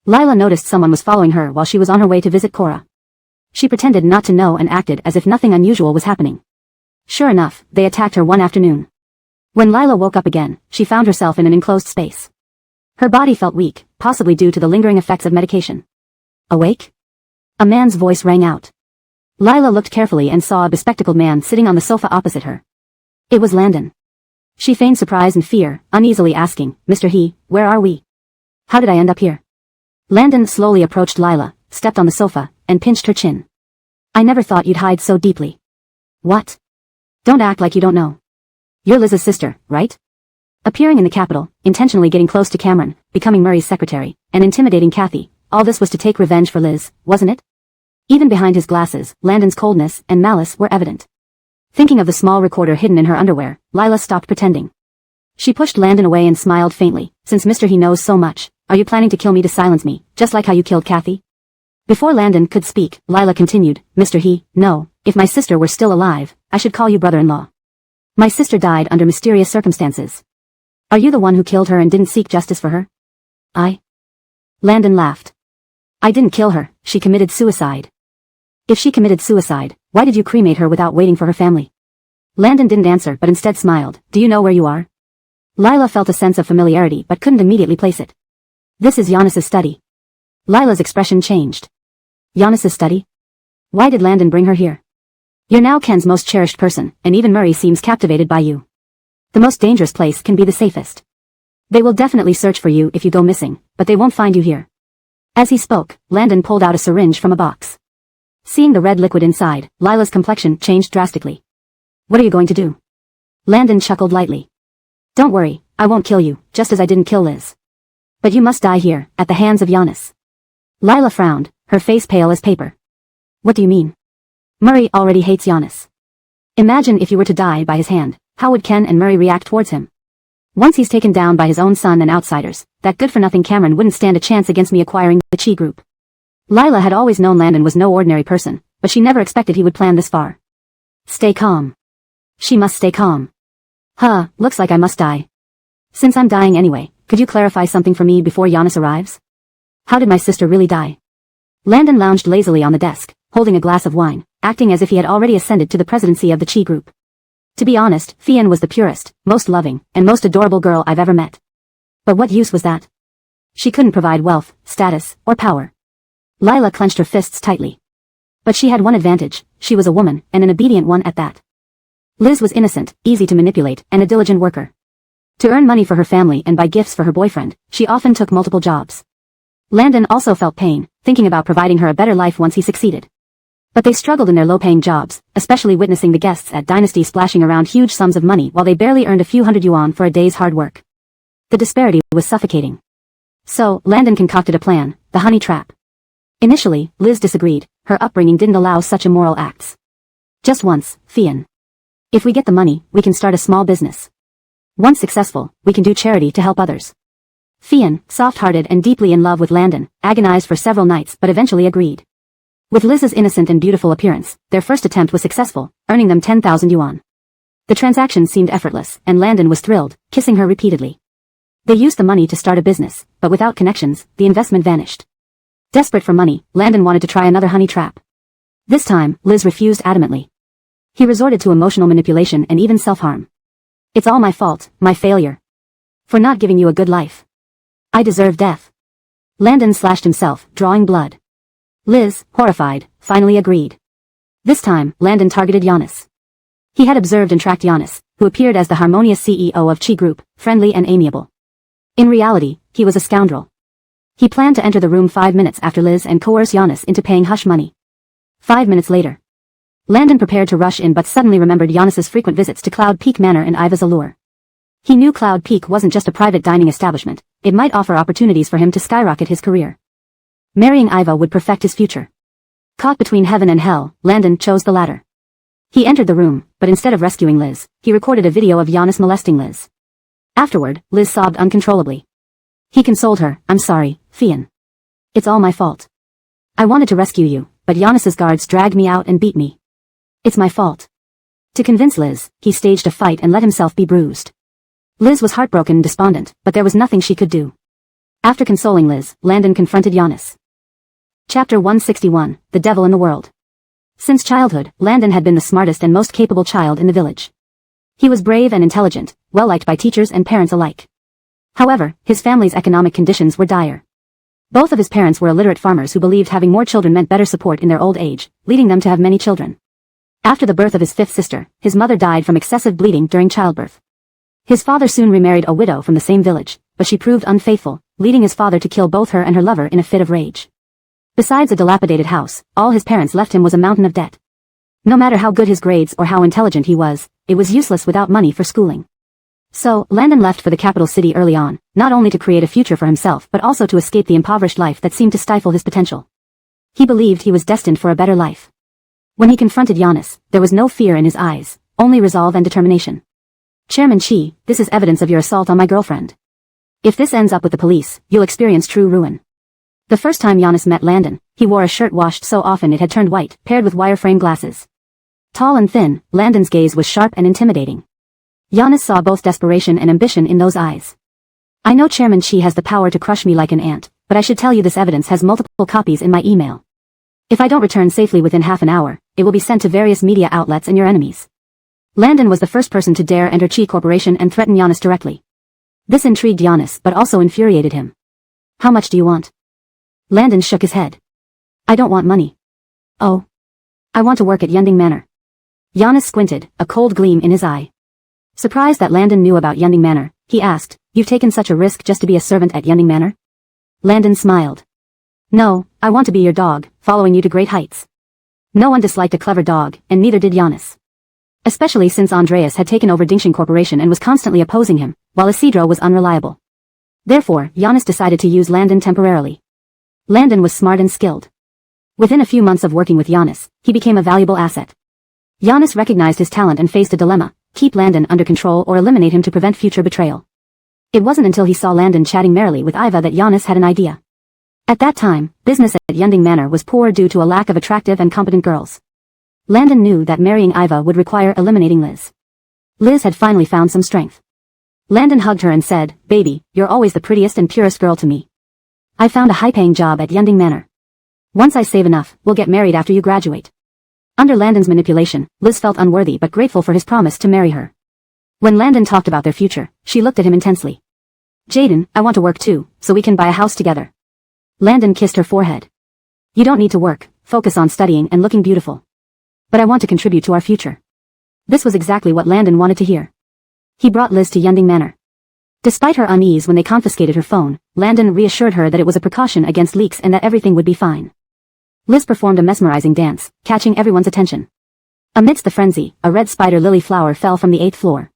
Lila noticed someone was following her while she was on her way to visit Cora. She pretended not to know and acted as if nothing unusual was happening. Sure enough, they attacked her one afternoon. When Lila woke up again, she found herself in an enclosed space. Her body felt weak, possibly due to the lingering effects of medication. Awake? A man's voice rang out. Lila looked carefully and saw a bespectacled man sitting on the sofa opposite her. It was Landon. She feigned surprise and fear, uneasily asking, Mr. He, where are we? How did I end up here? Landon slowly approached Lila, stepped on the sofa, and pinched her chin. I never thought you'd hide so deeply. What? Don't act like you don't know. You're Liz's sister, right? Appearing in the capital, intentionally getting close to Cameron, becoming Murray's secretary, and intimidating Kathy, all this was to take revenge for Liz, wasn't it? Even behind his glasses, Landon's coldness and malice were evident. Thinking of the small recorder hidden in her underwear, Lila stopped pretending. She pushed Landon away and smiled faintly, since Mr. He knows so much, are you planning to kill me to silence me, just like how you killed Kathy? Before Landon could speak, Lila continued, Mr. He, no, if my sister were still alive, I should call you brother-in-law. My sister died under mysterious circumstances. Are you the one who killed her and didn't seek justice for her? I? Landon laughed. I didn't kill her, she committed suicide. If she committed suicide, why did you cremate her without waiting for her family? Landon didn't answer but instead smiled, do you know where you are? Lila felt a sense of familiarity but couldn't immediately place it. This is Giannis's study. Lila's expression changed. Giannis's study? Why did Landon bring her here? You're now Ken's most cherished person, and even Murray seems captivated by you. The most dangerous place can be the safest. They will definitely search for you if you go missing, but they won't find you here. As he spoke, Landon pulled out a syringe from a box. Seeing the red liquid inside, Lila's complexion changed drastically. What are you going to do? Landon chuckled lightly. Don't worry, I won't kill you, just as I didn't kill Liz. But you must die here, at the hands of Giannis. Lila frowned, her face pale as paper. What do you mean? Murray already hates Giannis. Imagine if you were to die by his hand, how would Ken and Murray react towards him? Once he's taken down by his own son and outsiders, that good-for-nothing Cameron wouldn't stand a chance against me acquiring the Chi group. Lila had always known Landon was no ordinary person, but she never expected he would plan this far. Stay calm. She must stay calm. Looks like I must die. Since I'm dying anyway, could you clarify something for me before Giannis arrives? How did my sister really die? Landon lounged lazily on the desk, holding a glass of wine, acting as if he had already ascended to the presidency of the Chi group. To be honest, Fian was the purest, most loving, and most adorable girl I've ever met. But what use was that? She couldn't provide wealth, status, or power. Lila clenched her fists tightly. But she had one advantage: she was a woman, and an obedient one at that. Liz was innocent, easy to manipulate, and a diligent worker. To earn money for her family and buy gifts for her boyfriend, she often took multiple jobs. Landon also felt pain, thinking about providing her a better life once he succeeded. But they struggled in their low-paying jobs, especially witnessing the guests at Dynasty splashing around huge sums of money while they barely earned a few hundred yuan for a day's hard work. The disparity was suffocating. So, Landon concocted a plan, the honey trap. Initially, Liz disagreed. Her upbringing didn't allow such immoral acts. Just once, Fian. If we get the money, we can start a small business. Once successful, we can do charity to help others. Fian, soft-hearted and deeply in love with Landon, agonized for several nights but eventually agreed. With Liz's innocent and beautiful appearance, their first attempt was successful, earning them 10,000 yuan. The transaction seemed effortless, and Landon was thrilled, kissing her repeatedly. They used the money to start a business, but without connections, the investment vanished. Desperate for money, Landon wanted to try another honey trap. This time, Liz refused adamantly. He resorted to emotional manipulation and even self-harm. It's all my fault, my failure. For not giving you a good life. I deserve death. Landon slashed himself, drawing blood. Liz, horrified, finally agreed. This time, Landon targeted Giannis. He had observed and tracked Giannis, who appeared as the harmonious CEO of Chi Group, friendly and amiable. In reality, he was a scoundrel. He planned to enter the room 5 minutes after Liz and coerce Giannis into paying hush money. 5 minutes later. Landon prepared to rush in but suddenly remembered Giannis's frequent visits to Cloud Peak Manor and Iva's allure. He knew Cloud Peak wasn't just a private dining establishment, it might offer opportunities for him to skyrocket his career. Marrying Iva would perfect his future. Caught between heaven and hell, Landon chose the latter. He entered the room, but instead of rescuing Liz, he recorded a video of Giannis molesting Liz. Afterward, Liz sobbed uncontrollably. He consoled her, "I'm sorry, Fian. It's all my fault. I wanted to rescue you, but Giannis's guards dragged me out and beat me. It's my fault." To convince Liz, he staged a fight and let himself be bruised. Liz was heartbroken and despondent, but there was nothing she could do. After consoling Liz, Landon confronted Giannis. Chapter 161, The Devil in the World. Since childhood, Landon had been the smartest and most capable child in the village. He was brave and intelligent, well-liked by teachers and parents alike. However, his family's economic conditions were dire. Both of his parents were illiterate farmers who believed having more children meant better support in their old age, leading them to have many children. After the birth of his fifth sister, his mother died from excessive bleeding during childbirth. His father soon remarried a widow from the same village, but she proved unfaithful, leading his father to kill both her and her lover in a fit of rage. Besides a dilapidated house, all his parents left him was a mountain of debt. No matter how good his grades or how intelligent he was, it was useless without money for schooling. So, Landon left for the capital city early on, not only to create a future for himself but also to escape the impoverished life that seemed to stifle his potential. He believed he was destined for a better life. When he confronted Giannis, there was no fear in his eyes, only resolve and determination. "Chairman Chi, this is evidence of your assault on my girlfriend. If this ends up with the police, you'll experience true ruin." The first time Giannis met Landon, he wore a shirt washed so often it had turned white, paired with wireframe glasses. Tall and thin, Landon's gaze was sharp and intimidating. Giannis saw both desperation and ambition in those eyes. "I know Chairman Chi has the power to crush me like an ant, but I should tell you this evidence has multiple copies in my email. If I don't return safely within half an hour, it will be sent to various media outlets and your enemies." Landon was the first person to dare enter Chi Corporation and threaten Giannis directly. This intrigued Giannis but also infuriated him. "How much do you want?" Landon shook his head. "I don't want money. Oh. I want to work at Yunding Manor." Giannis squinted, a cold gleam in his eye. Surprised that Landon knew about Yunding Manor, he asked, "You've taken such a risk just to be a servant at Yunding Manor?" Landon smiled. "No, I want to be your dog, following you to great heights." No one disliked a clever dog, and neither did Giannis. Especially since Andreas had taken over Dingxing Corporation and was constantly opposing him, while Isidro was unreliable. Therefore, Giannis decided to use Landon temporarily. Landon was smart and skilled. Within a few months of working with Giannis, he became a valuable asset. Giannis recognized his talent and faced a dilemma: keep Landon under control or eliminate him to prevent future betrayal. It wasn't until he saw Landon chatting merrily with Iva that Giannis had an idea. At that time, business at Yunding Manor was poor due to a lack of attractive and competent girls. Landon knew that marrying Iva would require eliminating Liz. Liz had finally found some strength. Landon hugged her and said, "Baby, you're always the prettiest and purest girl to me. I found a high-paying job at Yunding Manor. Once I save enough, we'll get married after you graduate." Under Landon's manipulation, Liz felt unworthy but grateful for his promise to marry her. When Landon talked about their future, she looked at him intensely. Jaden, I want to work too, so we can buy a house together. Landon kissed her forehead. You don't need to work, focus on studying and looking beautiful. But I want to contribute to our future. This was exactly what Landon wanted to hear. He brought Liz to Yunding Manor. Despite her unease when they confiscated her phone, Landon reassured her that it was a precaution against leaks and that everything would be fine. Liz performed a mesmerizing dance, catching everyone's attention. Amidst the frenzy, a red spider lily flower fell from the 8th floor.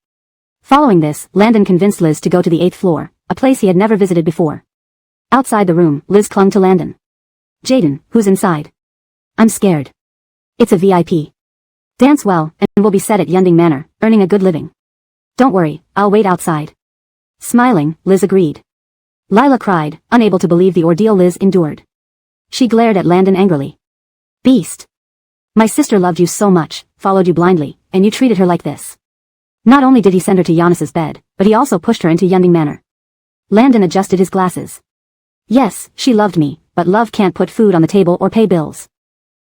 Following this, Landon convinced Liz to go to the 8th floor, a place he had never visited before. Outside the room, Liz clung to Landon. Jaden, who's inside? I'm scared. It's a VIP. Dance well, and we'll be set at Yunding Manor, earning a good living. Don't worry, I'll wait outside. Smiling, Liz agreed. Lila cried, unable to believe the ordeal Liz endured. She glared at Landon angrily. Beast. My sister loved you so much, followed you blindly, and you treated her like this. Not only did he send her to Giannis's bed, but he also pushed her into Yunding Manor. Landon adjusted his glasses. Yes, she loved me, but love can't put food on the table or pay bills.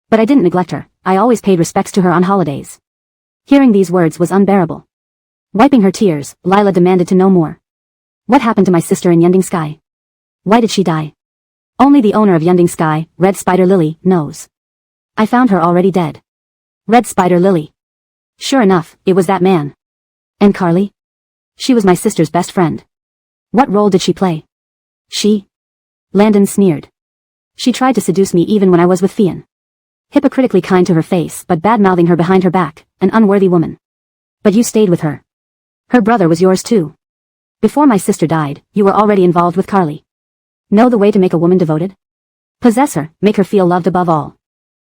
But I didn't neglect her, I always paid respects to her on holidays. Hearing these words was unbearable. Wiping her tears, Lila demanded to know more. What happened to my sister in Yunding Sky? Why did she die? Only the owner of Yunding Sky, Red Spider Lily, knows. I found her already dead. Red Spider Lily. Sure enough, it was that man. And Carly? She was my sister's best friend. What role did she play? She? Landon sneered. She tried to seduce me even when I was with Fian. Hypocritically kind to her face but bad-mouthing her behind her back, an unworthy woman. But you stayed with her. Her brother was yours too. Before my sister died, you were already involved with Carly. Know the way to make a woman devoted? Possess her, make her feel loved above all.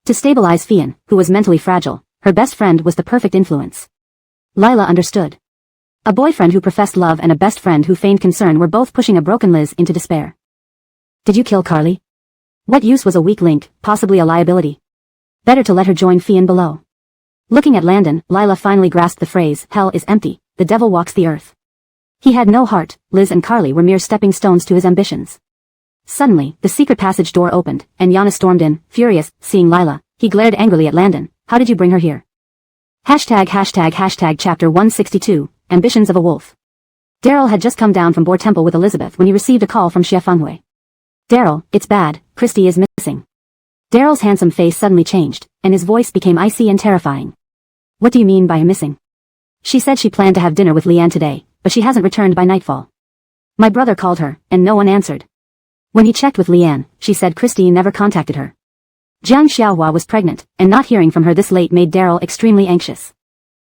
To stabilize Fian, who was mentally fragile, her best friend was the perfect influence. Lila understood. A boyfriend who professed love and a best friend who feigned concern were both pushing a broken Liz into despair. Did you kill Carly? What use was a weak link, possibly a liability? Better to let her join Fian below. Looking at Landon, Lila finally grasped the phrase, hell is empty, the devil walks the earth. He had no heart, Liz and Carly were mere stepping stones to his ambitions. Suddenly, the secret passage door opened, and Giannis stormed in, furious, seeing Lila. He glared angrily at Landon. How did you bring her here? Hashtag chapter 162, Ambitions of a Wolf. Daryl had just come down from Boar Temple with Elizabeth when he received a call from Xie Fenghui. Daryl, it's bad, Christy is missing. Daryl's handsome face suddenly changed, and his voice became icy and terrifying. What do you mean by her missing? She said she planned to have dinner with Leanne today, but she hasn't returned by nightfall. My brother called her, and no one answered. When he checked with Leanne, she said Christy never contacted her. Jiang Xiaohua was pregnant, and not hearing from her this late made Daryl extremely anxious.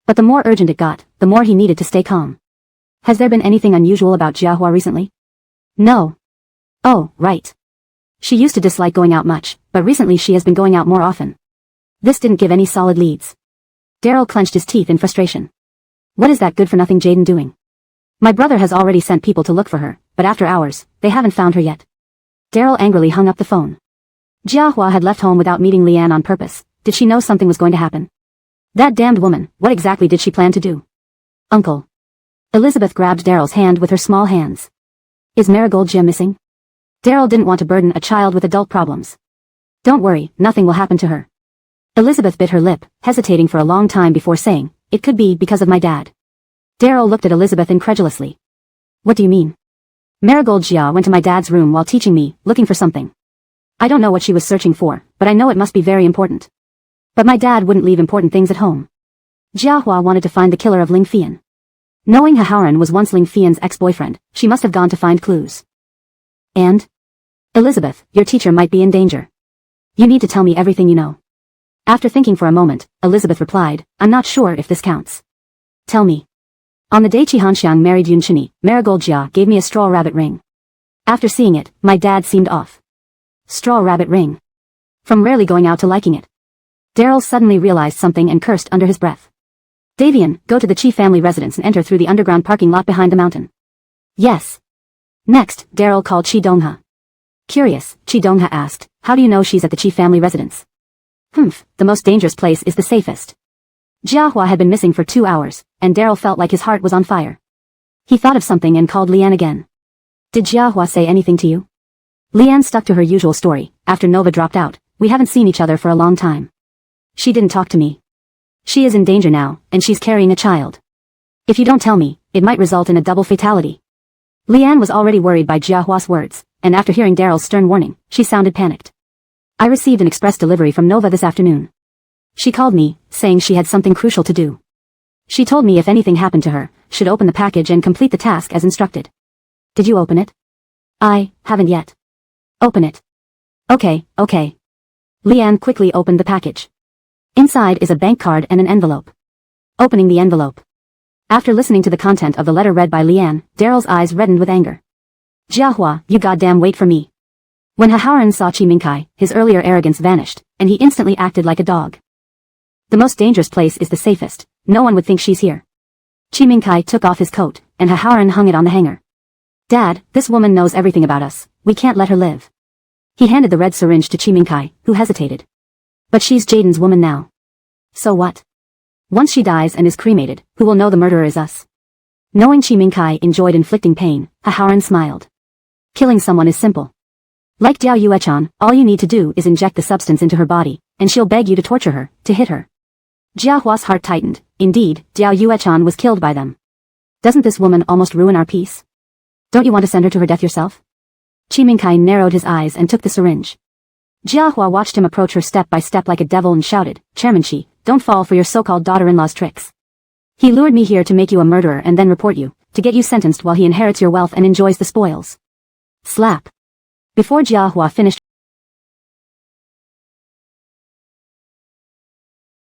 But the more urgent it got, the more he needed to stay calm. Has there been anything unusual about Xiaohua recently? No. Oh, right. She used to dislike going out much, but recently she has been going out more often. This didn't give any solid leads. Daryl clenched his teeth in frustration. What is that good-for-nothing Jaden doing? My brother has already sent people to look for her, but after hours, they haven't found her yet. Daryl angrily hung up the phone. Jiahua had left home without meeting Leanne on purpose. Did she know something was going to happen? That damned woman, what exactly did she plan to do? Uncle. Elizabeth grabbed Daryl's hand with her small hands. Is Marigold Jia missing? Daryl didn't want to burden a child with adult problems. Don't worry, nothing will happen to her. Elizabeth bit her lip, hesitating for a long time before saying, it could be because of my dad. Daryl looked at Elizabeth incredulously. What do you mean? Marigold Jia went to my dad's room while teaching me, looking for something. I don't know what she was searching for, but I know it must be very important. But my dad wouldn't leave important things at home. Jiahua wanted to find the killer of Ling Fian. Knowing Haharan was once Ling Fian's ex-boyfriend, she must have gone to find clues. And? Elizabeth, your teacher might be in danger. You need to tell me everything you know. After thinking for a moment, Elizabeth replied, I'm not sure if this counts. Tell me. On the day Qihanxiang married Yunchini, Marigold Jia gave me a straw rabbit ring. After seeing it, my dad seemed off. Straw rabbit ring. From rarely going out to liking it. Daryl suddenly realized something and cursed under his breath. Davian, go to the Qi family residence and enter through the underground parking lot behind the mountain. Yes. Next, Daryl called Qi Dongha. Curious, Qi Dongha asked, how do you know she's at the Qi family residence? The most dangerous place is the safest. Jiahua had been missing for 2 hours, and Daryl felt like his heart was on fire. He thought of something and called Leanne again. Did Jiahua say anything to you? Leanne stuck to her usual story. After Nova dropped out, we haven't seen each other for a long time. She didn't talk to me. She is in danger now, and she's carrying a child. If you don't tell me, it might result in a double fatality. Leanne was already worried by Jiahua's words, and after hearing Daryl's stern warning, she sounded panicked. I received an express delivery from Nova this afternoon. She called me, saying she had something crucial to do. She told me if anything happened to her, should open the package and complete the task as instructed. Did you open it? I haven't yet. Open it. Okay. Leanne quickly opened the package. Inside is a bank card and an envelope. Opening the envelope. After listening to the content of the letter read by Leanne, Daryl's eyes reddened with anger. Jiahua, you goddamn wait for me. When Haharan saw Chi Mingkai, his earlier arrogance vanished, and he instantly acted like a dog. The most dangerous place is the safest. No one would think she's here. Chi Mingkai took off his coat, and Haharan hung it on the hanger. Dad, this woman knows everything about us. We can't let her live. He handed the red syringe to Chi Mingkai, who hesitated. But she's Jaden's woman now. So what? Once she dies and is cremated, who will know the murderer is us? Knowing Chi Mingkai enjoyed inflicting pain, Haharan smiled. Killing someone is simple. Like Jiao Yuechan, all you need to do is inject the substance into her body, and she'll beg you to torture her, to hit her. Jiahua's heart tightened. Indeed, Jiao Yuechan was killed by them. Doesn't this woman almost ruin our peace? Don't you want to send her to her death yourself? Chi Mingkai narrowed his eyes and took the syringe. Jiahua watched him approach her step by step like a devil and shouted, Chairman Chi, don't fall for your so-called daughter-in-law's tricks. He lured me here to make you a murderer and then report you, to get you sentenced while he inherits your wealth and enjoys the spoils. Slap. Before Jiahua finished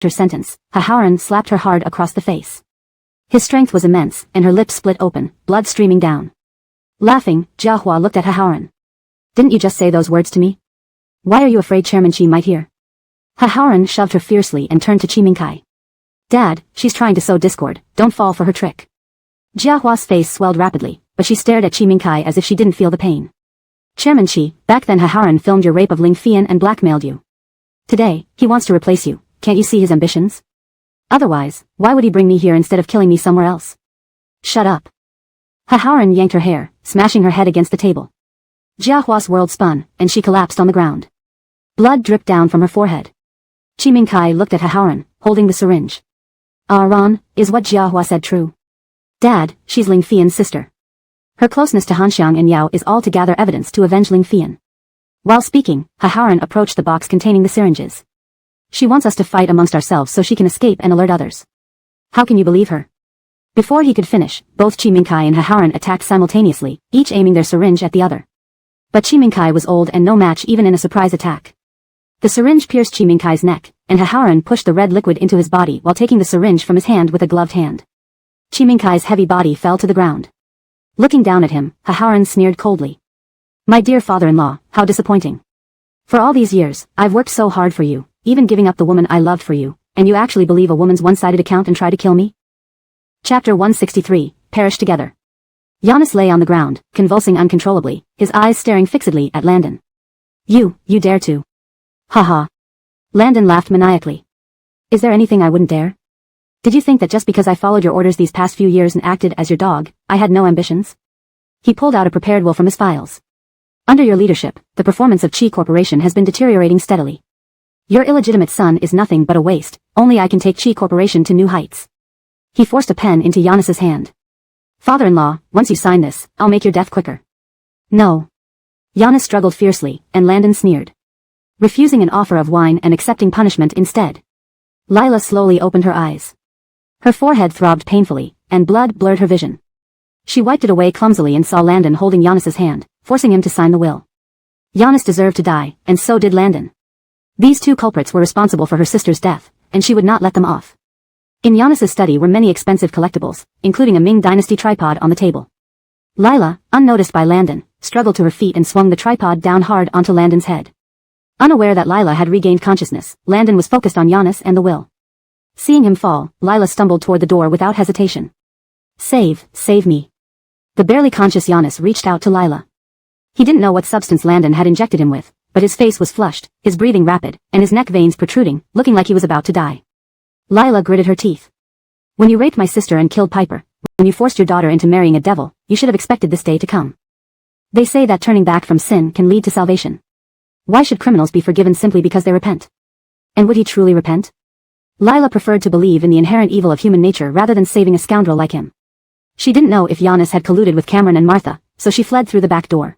her sentence, Haharan slapped her hard across the face. His strength was immense, and her lips split open, blood streaming down. Laughing, Jiahua looked at Haharan. Didn't you just say those words to me? Why are you afraid Chairman Chi might hear? Haharan shoved her fiercely and turned to Chi Mingkai. Dad, she's trying to sow discord, don't fall for her trick. Jiahua's face swelled rapidly, but she stared at Chi Mingkai as if she didn't feel the pain. Chairman Chi, back then Haharan filmed your rape of Ling Fian and blackmailed you. Today, he wants to replace you, can't you see his ambitions? Otherwise, why would he bring me here instead of killing me somewhere else? Shut up. Haharan yanked her hair, smashing her head against the table. Jiahua's world spun, and she collapsed on the ground. Blood dripped down from her forehead. Chi Mingkai looked at Haharan, holding the syringe. Ron, is what Jiahua said true? Dad, she's Ling Fian's sister. Her closeness to Hanxiang and Yao is altogether evidence to avenge Ling Fian. While speaking, Haharan approached the box containing the syringes. She wants us to fight amongst ourselves so she can escape and alert others. How can you believe her? Before he could finish, both Chi Mingkai and Haharan attacked simultaneously, each aiming their syringe at the other. But Chi Mingkai was old and no match even in a surprise attack. The syringe pierced Chi Mingkai's neck, and Haharan pushed the red liquid into his body while taking the syringe from his hand with a gloved hand. Chi Mingkai's heavy body fell to the ground. Looking down at him, Haharan sneered coldly. My dear father-in-law, how disappointing. For all these years, I've worked so hard for you, even giving up the woman I loved for you, and you actually believe a woman's one-sided account and try to kill me? Chapter 163, Perish Together. Giannis lay on the ground, convulsing uncontrollably, his eyes staring fixedly at Landon. You dare to. Haha. Landon laughed maniacally. Is there anything I wouldn't dare? Did you think that just because I followed your orders these past few years and acted as your dog, I had no ambitions? He pulled out a prepared will from his files. Under your leadership, the performance of Chi Corporation has been deteriorating steadily. Your illegitimate son is nothing but a waste, only I can take Chi Corporation to new heights. He forced a pen into Giannis's hand. Father-in-law, once you sign this, I'll make your death quicker. No. Giannis struggled fiercely, and Landon sneered. Refusing an offer of wine and accepting punishment instead. Lila slowly opened her eyes. Her forehead throbbed painfully, and blood blurred her vision. She wiped it away clumsily and saw Landon holding Giannis's hand, forcing him to sign the will. Giannis deserved to die, and so did Landon. These two culprits were responsible for her sister's death, and she would not let them off. In Giannis's study were many expensive collectibles, including a Ming Dynasty tripod on the table. Lila, unnoticed by Landon, struggled to her feet and swung the tripod down hard onto Landon's head. Unaware that Lila had regained consciousness, Landon was focused on Giannis and the will. Seeing him fall, Lila stumbled toward the door without hesitation. Save me. The barely conscious Giannis reached out to Lila. He didn't know what substance Landon had injected him with, but his face was flushed, his breathing rapid, and his neck veins protruding, looking like he was about to die. Lila gritted her teeth. When you raped my sister and killed Piper, when you forced your daughter into marrying a devil, you should have expected this day to come. They say that turning back from sin can lead to salvation. Why should criminals be forgiven simply because they repent? And would he truly repent? Lila preferred to believe in the inherent evil of human nature rather than saving a scoundrel like him. She didn't know if Giannis had colluded with Cameron and Martha, so she fled through the back door.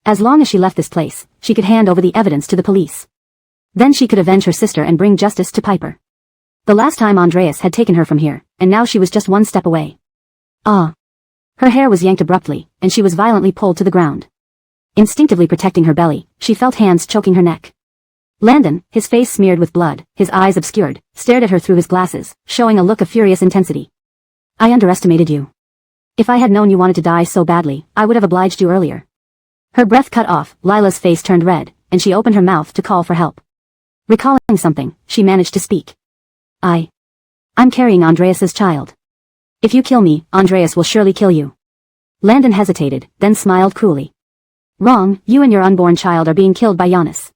As long as she left this place, she could hand over the evidence to the police. Then she could avenge her sister and bring justice to Piper. The last time Andreas had taken her from here, and now she was just one step away. Ah. Her hair was yanked abruptly, and she was violently pulled to the ground. Instinctively protecting her belly, she felt hands choking her neck. Landon, his face smeared with blood, his eyes obscured, stared at her through his glasses, showing a look of furious intensity. I underestimated you. If I had known you wanted to die so badly, I would have obliged you earlier. Her breath cut off, Lila's face turned red, and she opened her mouth to call for help. Recalling something, she managed to speak. I'm carrying Andreas's child. If you kill me, Andreas will surely kill you. Landon hesitated, then smiled cruelly. Wrong, you and your unborn child are being killed by Giannis.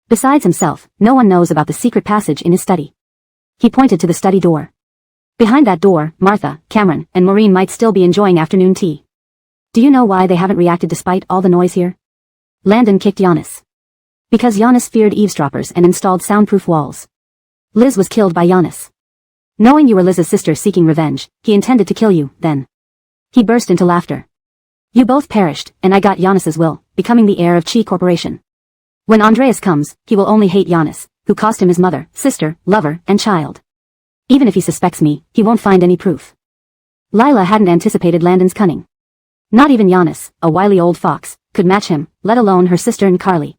Besides himself, no one knows about the secret passage in his study. He pointed to the study door. Behind that door, Martha, Cameron, and Maureen might still be enjoying afternoon tea. Do you know why they haven't reacted despite all the noise here? Landon kicked Giannis. Because Giannis feared eavesdroppers and installed soundproof walls. Liz was killed by Giannis. Knowing you were Liz's sister seeking revenge, he intended to kill you, then. He burst into laughter. You both perished, and I got Giannis's will, becoming the heir of Chi Corporation. When Andreas comes, he will only hate Giannis, who cost him his mother, sister, lover, and child. Even if he suspects me, he won't find any proof. Lila hadn't anticipated Landon's cunning. Not even Giannis, a wily old fox, could match him, let alone her sister and Carly.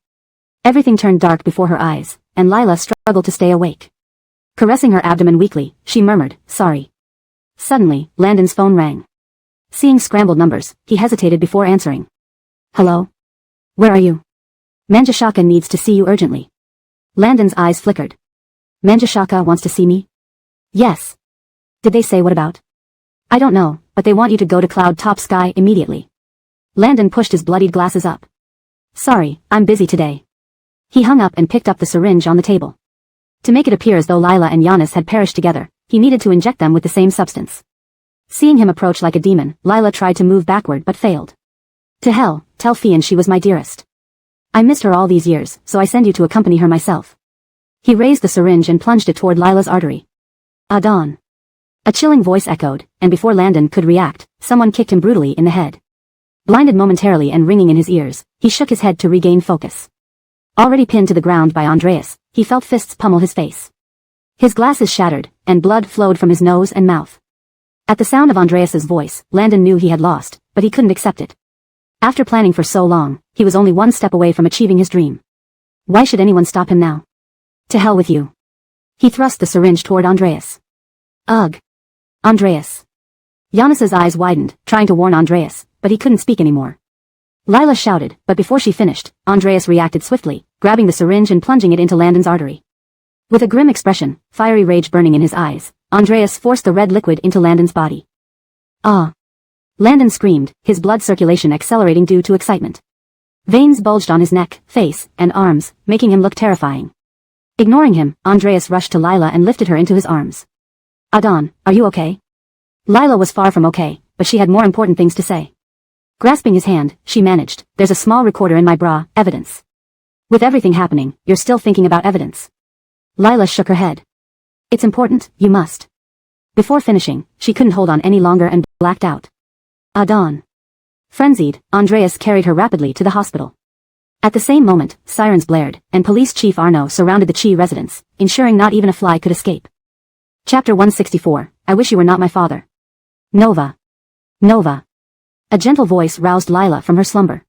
Everything turned dark before her eyes, and Lila struggled to stay awake. Caressing her abdomen weakly, she murmured, sorry. Suddenly, Landon's phone rang. Seeing scrambled numbers, he hesitated before answering. Hello? Where are you? Manjashaka needs to see you urgently. Landon's eyes flickered. Manjashaka wants to see me? Yes. Did they say what about? I don't know, but they want you to go to Cloud Top Sky immediately. Landon pushed his bloodied glasses up. Sorry, I'm busy today. He hung up and picked up the syringe on the table. To make it appear as though Lila and Giannis had perished together, he needed to inject them with the same substance. Seeing him approach like a demon, Lila tried to move backward but failed. To hell, tell Fian she was my dearest. I missed her all these years, so I send you to accompany her myself. He raised the syringe and plunged it toward Lila's artery. Adon. A chilling voice echoed, and before Landon could react, someone kicked him brutally in the head. Blinded momentarily and ringing in his ears, he shook his head to regain focus. Already pinned to the ground by Andreas, he felt fists pummel his face. His glasses shattered, and blood flowed from his nose and mouth. At the sound of Andreas's voice, Landon knew he had lost, but he couldn't accept it. After planning for so long, he was only one step away from achieving his dream. Why should anyone stop him now? To hell with you. He thrust the syringe toward Andreas. Ugh. Andreas. Giannis's eyes widened, trying to warn Andreas, but he couldn't speak anymore. Lila shouted, but before she finished, Andreas reacted swiftly, grabbing the syringe and plunging it into Landon's artery. With a grim expression, fiery rage burning in his eyes, Andreas forced the red liquid into Landon's body. Ah! Landon screamed, his blood circulation accelerating due to excitement. Veins bulged on his neck, face, and arms, making him look terrifying. Ignoring him, Andreas rushed to Lila and lifted her into his arms. Adon, are you okay? Lila was far from okay, but she had more important things to say. Grasping his hand, she managed, there's a small recorder in my bra, evidence. With everything happening, you're still thinking about evidence. Lila shook her head. It's important, you must. Before finishing, she couldn't hold on any longer and blacked out. Adon. Frenzied, Andreas carried her rapidly to the hospital. At the same moment, sirens blared, and Police Chief Arno surrounded the Chi residence, ensuring not even a fly could escape. Chapter 164, I wish you were not my father. Nova. Nova. A gentle voice roused Lila from her slumber.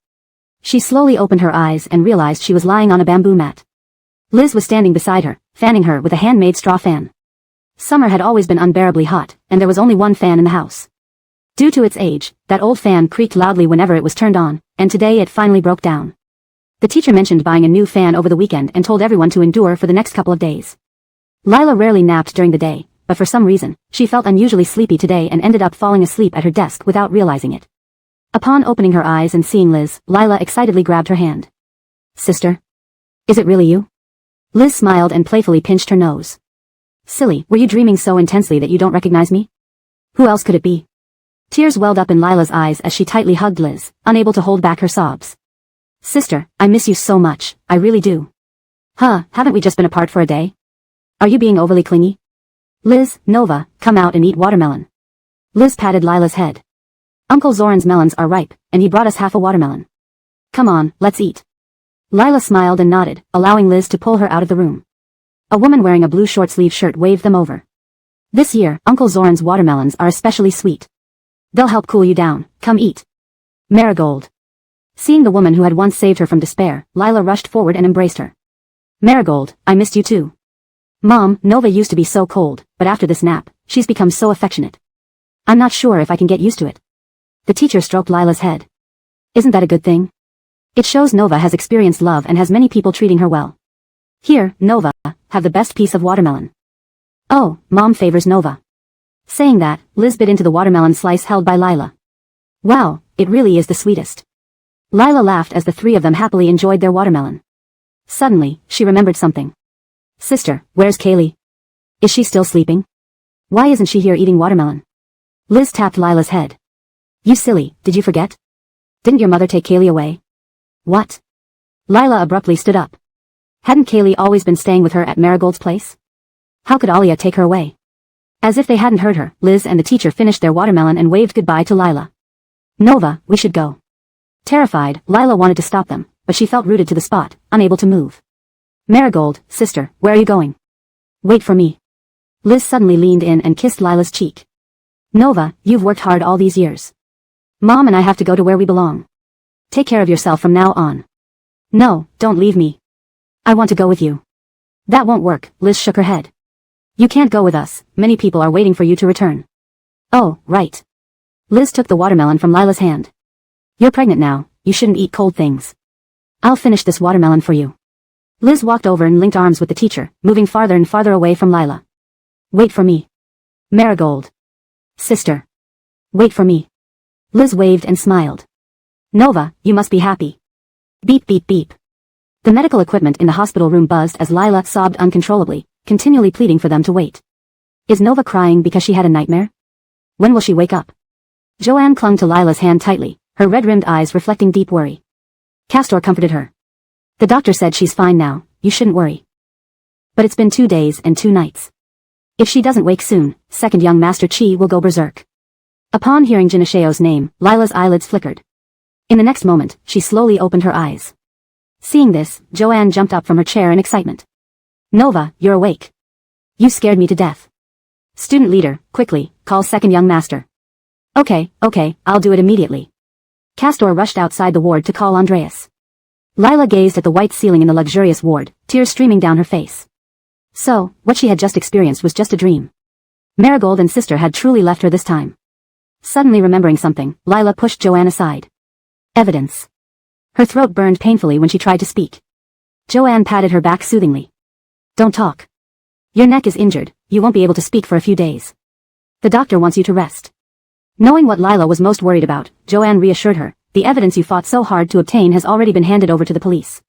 She slowly opened her eyes and realized she was lying on a bamboo mat. Liz was standing beside her, fanning her with a handmade straw fan. Summer had always been unbearably hot, and there was only one fan in the house. Due to its age, that old fan creaked loudly whenever it was turned on, and today it finally broke down. The teacher mentioned buying a new fan over the weekend and told everyone to endure for the next couple of days. Lila rarely napped during the day, but for some reason, she felt unusually sleepy today and ended up falling asleep at her desk without realizing it. Upon opening her eyes and seeing Liz, Lila excitedly grabbed her hand. Sister? Is it really you? Liz smiled and playfully pinched her nose. Silly, were you dreaming so intensely that you don't recognize me? Who else could it be? Tears welled up in Lila's eyes as she tightly hugged Liz, unable to hold back her sobs. Sister, I miss you so much, I really do. Huh, haven't we just been apart for a day? Are you being overly clingy? Liz, Nova, come out and eat watermelon. Liz patted Lila's head. Uncle Zoran's melons are ripe, and he brought us half a watermelon. Come on, let's eat. Lila smiled and nodded, allowing Liz to pull her out of the room. A woman wearing a blue short-sleeve shirt waved them over. This year, Uncle Zoran's watermelons are especially sweet. They'll help cool you down, come eat. Marigold. Seeing the woman who had once saved her from despair, Lila rushed forward and embraced her. Marigold, I missed you too. Mom, Nova used to be so cold, but after this nap, she's become so affectionate. I'm not sure if I can get used to it. The teacher stroked Lila's head. Isn't that a good thing? It shows Nova has experienced love and has many people treating her well. Here, Nova, have the best piece of watermelon. Oh, Mom favors Nova. Saying that, Liz bit into the watermelon slice held by Lila. Wow, it really is the sweetest. Lila laughed as the three of them happily enjoyed their watermelon. Suddenly, she remembered something. Sister, where's Kaylee? Is she still sleeping? Why isn't she here eating watermelon? Liz tapped Lila's head. You silly, did you forget? Didn't your mother take Kaylee away? What? Lila abruptly stood up. Hadn't Kaylee always been staying with her at Marigold's place? How could Alia take her away? As if they hadn't heard her, Liz and the teacher finished their watermelon and waved goodbye to Lila. Nova, we should go. Terrified, Lila wanted to stop them, but she felt rooted to the spot, unable to move. Marigold, sister, where are you going? Wait for me. Liz suddenly leaned in and kissed Lila's cheek. Nova, you've worked hard all these years. Mom and I have to go to where we belong. Take care of yourself from now on. No, don't leave me. I want to go with you. That won't work, Liz shook her head. You can't go with us, many people are waiting for you to return. Oh, right. Liz took the watermelon from Lila's hand. You're pregnant now, you shouldn't eat cold things. I'll finish this watermelon for you. Liz walked over and linked arms with the teacher, moving farther and farther away from Lila. Wait for me. Marigold. Sister. Wait for me. Liz waved and smiled. Nova, you must be happy. Beep beep beep. The medical equipment in the hospital room buzzed as Lila sobbed uncontrollably, continually pleading for them to wait. Is Nova crying because she had a nightmare? When will she wake up? Joanne clung to Lila's hand tightly, her red-rimmed eyes reflecting deep worry. Castor comforted her. The doctor said she's fine now, you shouldn't worry. But it's been 2 days and 2 nights. If she doesn't wake soon, second young Master Chi will go berserk. Upon hearing Jinasheo's name, Lila's eyelids flickered. In the next moment, she slowly opened her eyes. Seeing this, Joanne jumped up from her chair in excitement. Nova, you're awake. You scared me to death. Student leader, quickly, call second young master. Okay, I'll do it immediately. Castor rushed outside the ward to call Andreas. Lila gazed at the white ceiling in the luxurious ward, tears streaming down her face. So, what she had just experienced was just a dream. Marigold and sister had truly left her this time. Suddenly remembering something, Lila pushed Joanne aside. Evidence. Her throat burned painfully when she tried to speak. Joanne patted her back soothingly. Don't talk. Your neck is injured, you won't be able to speak for a few days. The doctor wants you to rest. Knowing what Lila was most worried about, Joanne reassured her, the evidence you fought so hard to obtain has already been handed over to the police.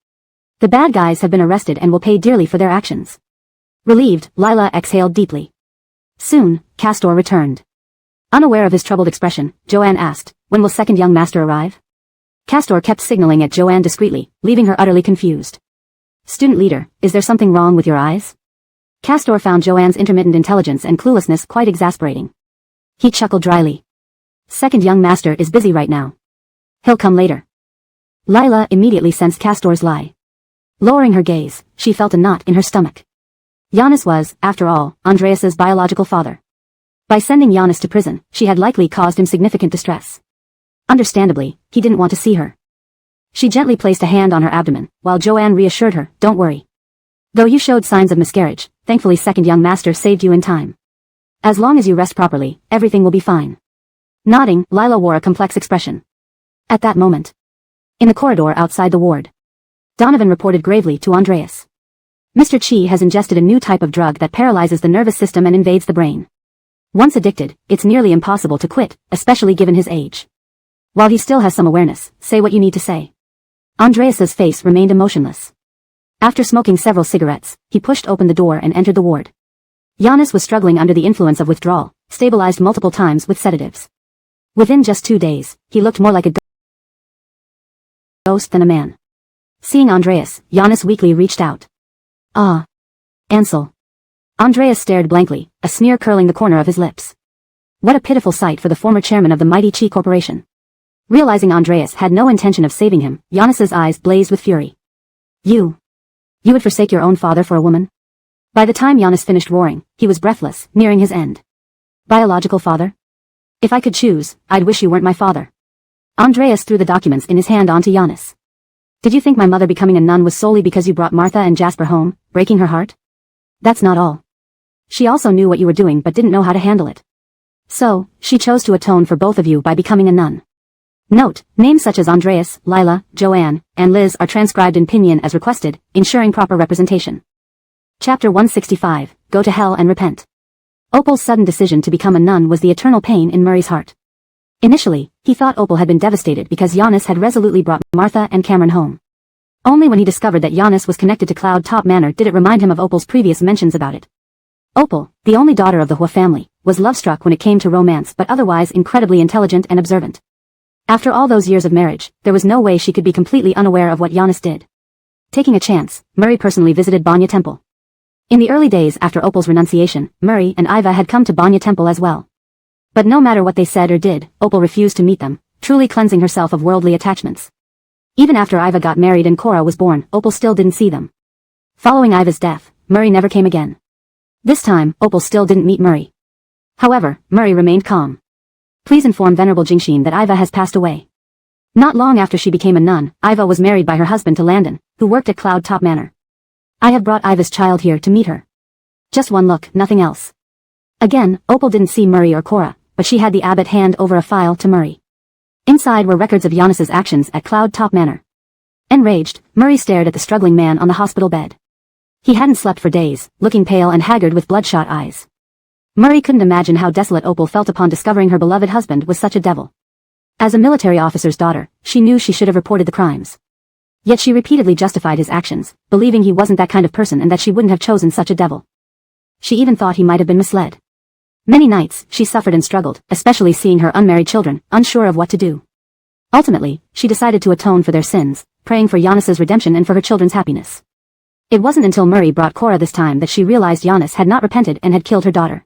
The bad guys have been arrested and will pay dearly for their actions. Relieved, Lila exhaled deeply. Soon, Castor returned. Unaware of his troubled expression, Joanne asked, when will second young master arrive? Castor kept signaling at Joanne discreetly, leaving her utterly confused. Student leader, is there something wrong with your eyes? Castor found Joanne's intermittent intelligence and cluelessness quite exasperating. He chuckled dryly. Second young master is busy right now. He'll come later. Lila immediately sensed Castor's lie. Lowering her gaze, she felt a knot in her stomach. Giannis was, after all, Andreas's biological father. By sending Giannis to prison, she had likely caused him significant distress. Understandably, he didn't want to see her. She gently placed a hand on her abdomen, while Joanne reassured her, don't worry. Though you showed signs of miscarriage, thankfully second young master saved you in time. As long as you rest properly, everything will be fine. Nodding, Lila wore a complex expression. At that moment, in the corridor outside the ward, Donovan reported gravely to Andreas. Mr. Chi has ingested a new type of drug that paralyzes the nervous system and invades the brain. Once addicted, it's nearly impossible to quit, especially given his age. While he still has some awareness, say what you need to say. Andreas's face remained emotionless. After smoking several cigarettes, he pushed open the door and entered the ward. Giannis was struggling under the influence of withdrawal, stabilized multiple times with sedatives. Within just 2 days, he looked more like a ghost than a man. Seeing Andreas, Giannis weakly reached out. Ah. Ansel. Andreas stared blankly, a sneer curling the corner of his lips. What a pitiful sight for the former chairman of the mighty Chi Corporation. Realizing Andreas had no intention of saving him, Giannis's eyes blazed with fury. You would forsake your own father for a woman? By the time Giannis finished roaring, he was breathless, nearing his end. Biological father? If I could choose, I'd wish you weren't my father. Andreas threw the documents in his hand onto Giannis. Did you think my mother becoming a nun was solely because you brought Martha and Jasper home, breaking her heart? That's not all. She also knew what you were doing but didn't know how to handle it. So, she chose to atone for both of you by becoming a nun. Note, names such as Andreas, Lila, Joanne, and Liz are transcribed in pinyin as requested, ensuring proper representation. Chapter 165, Go to Hell and Repent. Opal's sudden decision to become a nun was the eternal pain in Murray's heart. Initially, he thought Opal had been devastated because Giannis had resolutely brought Martha and Cameron home. Only when he discovered that Giannis was connected to Cloud Top Manor did it remind him of Opal's previous mentions about it. Opal, the only daughter of the Hua family, was love-struck when it came to romance but otherwise incredibly intelligent and observant. After all those years of marriage, there was no way she could be completely unaware of what Giannis did. Taking a chance, Murray personally visited Banya Temple. In the early days after Opal's renunciation, Murray and Iva had come to Banya Temple as well. But no matter what they said or did, Opal refused to meet them, truly cleansing herself of worldly attachments. Even after Iva got married and Cora was born, Opal still didn't see them. Following Iva's death, Murray never came again. This time, Opal still didn't meet Murray. However, Murray remained calm. Please inform Venerable Jingshin that Iva has passed away. Not long after she became a nun, Iva was married by her husband to Landon, who worked at Cloud Top Manor. I have brought Iva's child here to meet her. Just one look, nothing else. Again, Opal didn't see Murray or Cora, but she had the abbot hand over a file to Murray. Inside were records of Giannis's actions at Cloud Top Manor. Enraged, Murray stared at the struggling man on the hospital bed. He hadn't slept for days, looking pale and haggard with bloodshot eyes. Murray couldn't imagine how desolate Opal felt upon discovering her beloved husband was such a devil. As a military officer's daughter, she knew she should have reported the crimes. Yet she repeatedly justified his actions, believing he wasn't that kind of person and that she wouldn't have chosen such a devil. She even thought he might have been misled. Many nights, she suffered and struggled, especially seeing her unmarried children, unsure of what to do. Ultimately, she decided to atone for their sins, praying for Giannis's redemption and for her children's happiness. It wasn't until Murray brought Cora this time that she realized Giannis had not repented and had killed her daughter.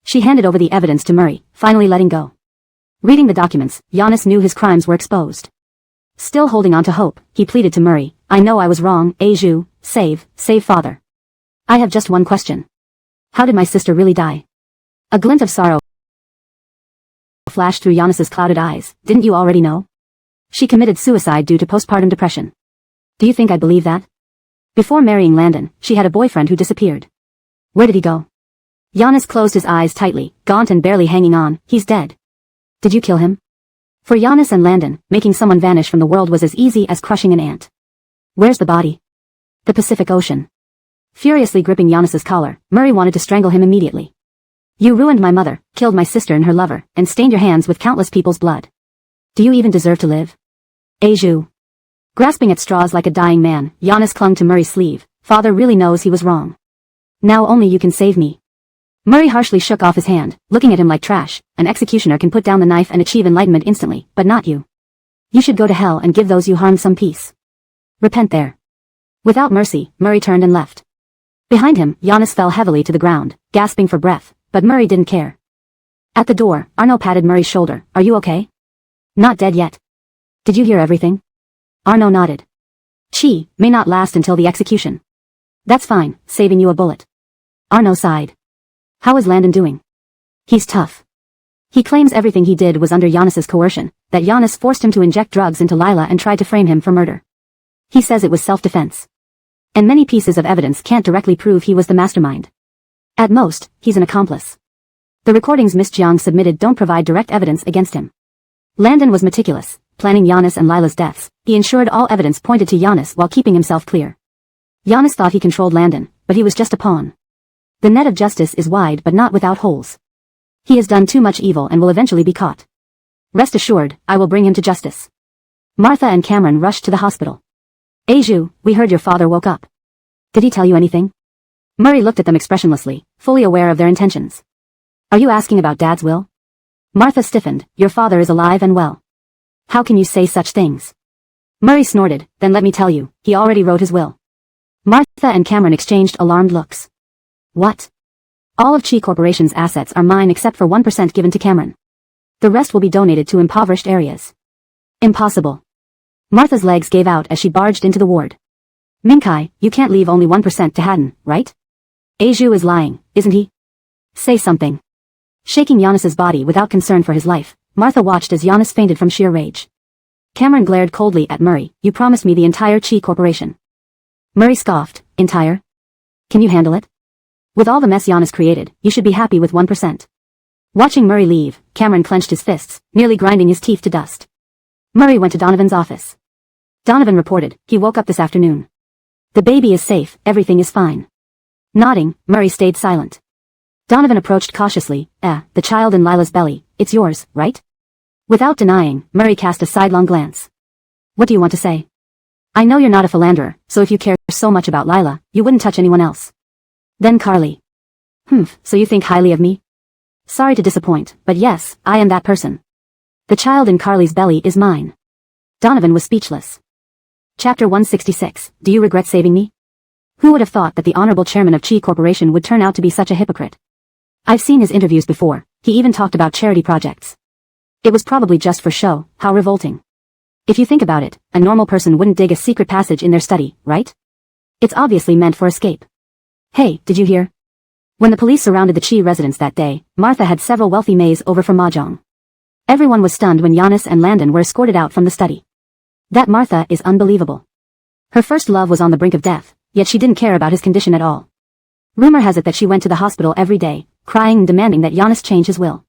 She handed over the evidence to Murray, finally letting go. Reading the documents, Giannis knew his crimes were exposed. Still holding on to hope, he pleaded to Murray, I know I was wrong, Eju, save father. I have just one question. How did my sister really die? A glint of sorrow flashed through Giannis's clouded eyes. Didn't you already know? She committed suicide due to postpartum depression. Do you think I'd believe that? Before marrying Landon, she had a boyfriend who disappeared. Where did he go? Giannis closed his eyes tightly, gaunt and barely hanging on. He's dead. Did you kill him? For Giannis and Landon, making someone vanish from the world was as easy as crushing an ant. Where's the body? The Pacific Ocean. Furiously gripping Giannis's collar, Murray wanted to strangle him immediately. You ruined my mother, killed my sister and her lover, and stained your hands with countless people's blood. Do you even deserve to live? Eju. Grasping at straws like a dying man, Giannis clung to Murray's sleeve. Father really knows he was wrong. Now only you can save me. Murray harshly shook off his hand, looking at him like trash. An executioner can put down the knife and achieve enlightenment instantly, but not you. You should go to hell and give those you harmed some peace. Repent there. Without mercy, Murray turned and left. Behind him, Giannis fell heavily to the ground, gasping for breath, but Murray didn't care. At the door, Arno patted Murray's shoulder. Are you okay? Not dead yet. Did you hear everything? Arno nodded. Chi may not last until the execution. That's fine, saving you a bullet. Arno sighed. How is Landon doing? He's tough. He claims everything he did was under Giannis's coercion, that Giannis forced him to inject drugs into Lila and tried to frame him for murder. He says it was self-defense. And many pieces of evidence can't directly prove he was the mastermind. At most, he's an accomplice. The recordings Miss Jiang submitted don't provide direct evidence against him. Landon was meticulous, planning Giannis and Lila's deaths. He ensured all evidence pointed to Giannis while keeping himself clear. Giannis thought he controlled Landon, but he was just a pawn. The net of justice is wide but not without holes. He has done too much evil and will eventually be caught. Rest assured, I will bring him to justice. Martha and Cameron rushed to the hospital. Eju, we heard your father woke up. Did he tell you anything? Murray looked at them expressionlessly, fully aware of their intentions. Are you asking about Dad's will? Martha stiffened. Your father is alive and well. How can you say such things? Murray snorted. Then let me tell you, he already wrote his will. Martha and Cameron exchanged alarmed looks. What? All of Chi Corporation's assets are mine except for 1% given to Cameron. The rest will be donated to impoverished areas. Impossible. Martha's legs gave out as she barged into the ward. Minkai, you can't leave only 1% to Haddon, right? Aiju is lying, isn't he? Say something. Shaking Giannis's body without concern for his life, Martha watched as Giannis fainted from sheer rage. Cameron glared coldly at Murray. You promised me the entire Chi Corporation. Murray scoffed. Entire? Can you handle it? With all the mess Giannis created, you should be happy with 1%. Watching Murray leave, Cameron clenched his fists, nearly grinding his teeth to dust. Murray went to Donovan's office. Donovan reported, he woke up this afternoon. The baby is safe, everything is fine. Nodding, Murray stayed silent. Donovan approached cautiously. The child in Lila's belly, it's yours, right? Without denying, Murray cast a sidelong glance. What do you want to say? I know you're not a philanderer, so if you care so much about Lila, you wouldn't touch anyone else. Then Carly. So you think highly of me? Sorry to disappoint, but yes, I am that person. The child in Carly's belly is mine. Donovan was speechless. Chapter 166, Do you regret saving me? Who would have thought that the honorable chairman of Chi Corporation would turn out to be such a hypocrite? I've seen his interviews before, he even talked about charity projects. It was probably just for show. How revolting. If you think about it, a normal person wouldn't dig a secret passage in their study, right? It's obviously meant for escape. Hey, did you hear? When the police surrounded the Chi residence that day, Martha had several wealthy maids over for mahjong. Everyone was stunned when Giannis and Landon were escorted out from the study. That Martha is unbelievable. Her first love was on the brink of death, yet she didn't care about his condition at all. Rumor has it that she went to the hospital every day, crying and demanding that Giannis change his will.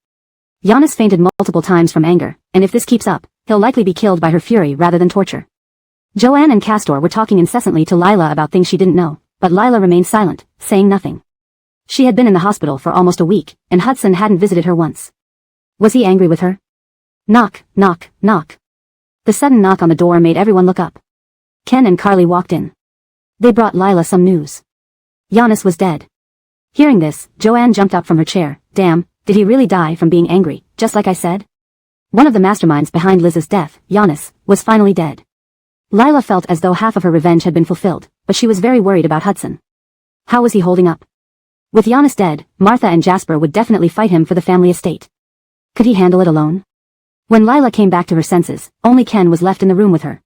Giannis fainted multiple times from anger, and if this keeps up, he'll likely be killed by her fury rather than torture. Joanne and Castor were talking incessantly to Lila about things she didn't know, but Lila remained silent, saying nothing. She had been in the hospital for almost a week, and Hudson hadn't visited her once. Was he angry with her? Knock, knock, knock. The sudden knock on the door made everyone look up. Ken and Carly walked in. They brought Lila some news. Giannis was dead. Hearing this, Joanne jumped up from her chair. Damn, did he really die from being angry, just like I said? One of the masterminds behind Liz's death, Giannis, was finally dead. Lila felt as though half of her revenge had been fulfilled, but she was very worried about Hudson. How was he holding up? With Giannis dead, Martha and Jasper would definitely fight him for the family estate. Could he handle it alone? When Lila came back to her senses, only Ken was left in the room with her.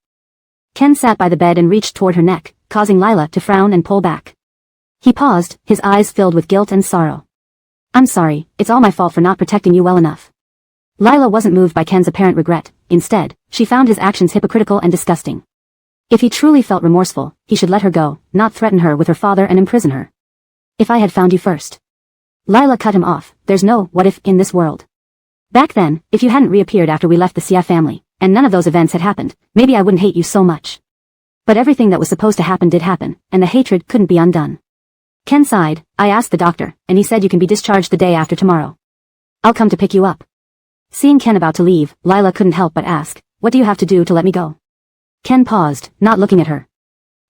Ken sat by the bed and reached toward her neck, causing Lila to frown and pull back. He paused, his eyes filled with guilt and sorrow. I'm sorry, it's all my fault for not protecting you well enough. Lila wasn't moved by Ken's apparent regret. Instead, she found his actions hypocritical and disgusting. If he truly felt remorseful, he should let her go, not threaten her with her father and imprison her. If I had found you first. Lila cut him off. There's no what if in this world. Back then, if you hadn't reappeared after we left the Sia family, and none of those events had happened, maybe I wouldn't hate you so much. But everything that was supposed to happen did happen, and the hatred couldn't be undone. Ken sighed. I asked the doctor, and he said you can be discharged the day after tomorrow. I'll come to pick you up. Seeing Ken about to leave, Lila couldn't help but ask, what do you have to do to let me go? Ken paused, not looking at her.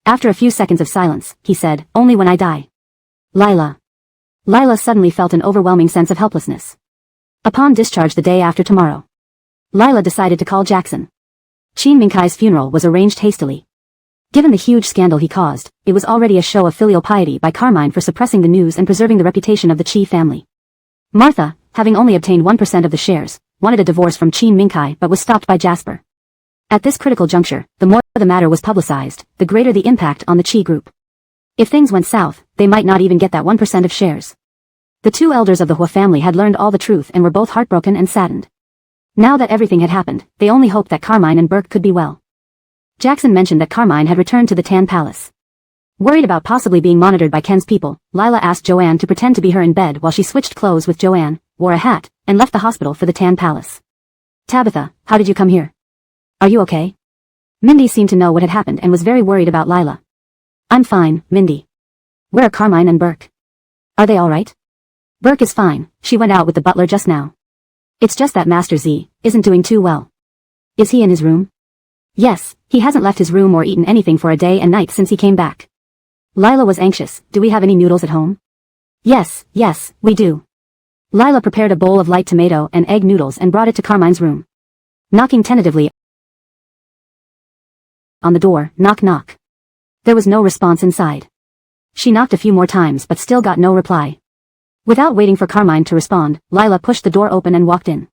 After a few seconds of silence, he said, only when I die. Lila. Lila suddenly felt an overwhelming sense of helplessness. Upon discharge the day after tomorrow, Lila decided to call Jackson. Qin Minkai's funeral was arranged hastily. Given the huge scandal he caused, it was already a show of filial piety by Carmine for suppressing the news and preserving the reputation of the Chi family. Martha, having only obtained 1% of the shares, wanted a divorce from Qin Minkai but was stopped by Jasper. At this critical juncture, the more the matter was publicized, the greater the impact on the Chi group. If things went south, they might not even get that 1% of shares. The two elders of the Hua family had learned all the truth and were both heartbroken and saddened. Now that everything had happened, they only hoped that Carmine and Burke could be well. Jackson mentioned that Carmine had returned to the Tan Palace. Worried about possibly being monitored by Ken's people, Lila asked Joanne to pretend to be her in bed while she switched clothes with Joanne, wore a hat, and left the hospital for the Tan Palace. Tabitha, how did you come here? Are you okay? Mindy seemed to know what had happened and was very worried about Lila. I'm fine, Mindy. Where are Carmine and Burke? Are they all right? Burke is fine, she went out with the butler just now. It's just that Master Z isn't doing too well. Is he in his room? Yes, he hasn't left his room or eaten anything for a day and night since he came back. Lila was anxious. Do we have any noodles at home? Yes, we do. Lila prepared a bowl of light tomato and egg noodles and brought it to Carmine's room. Knocking tentatively on the door, knock knock. There was no response inside. She knocked a few more times but still got no reply. Without waiting for Carmine to respond, Lila pushed the door open and walked in.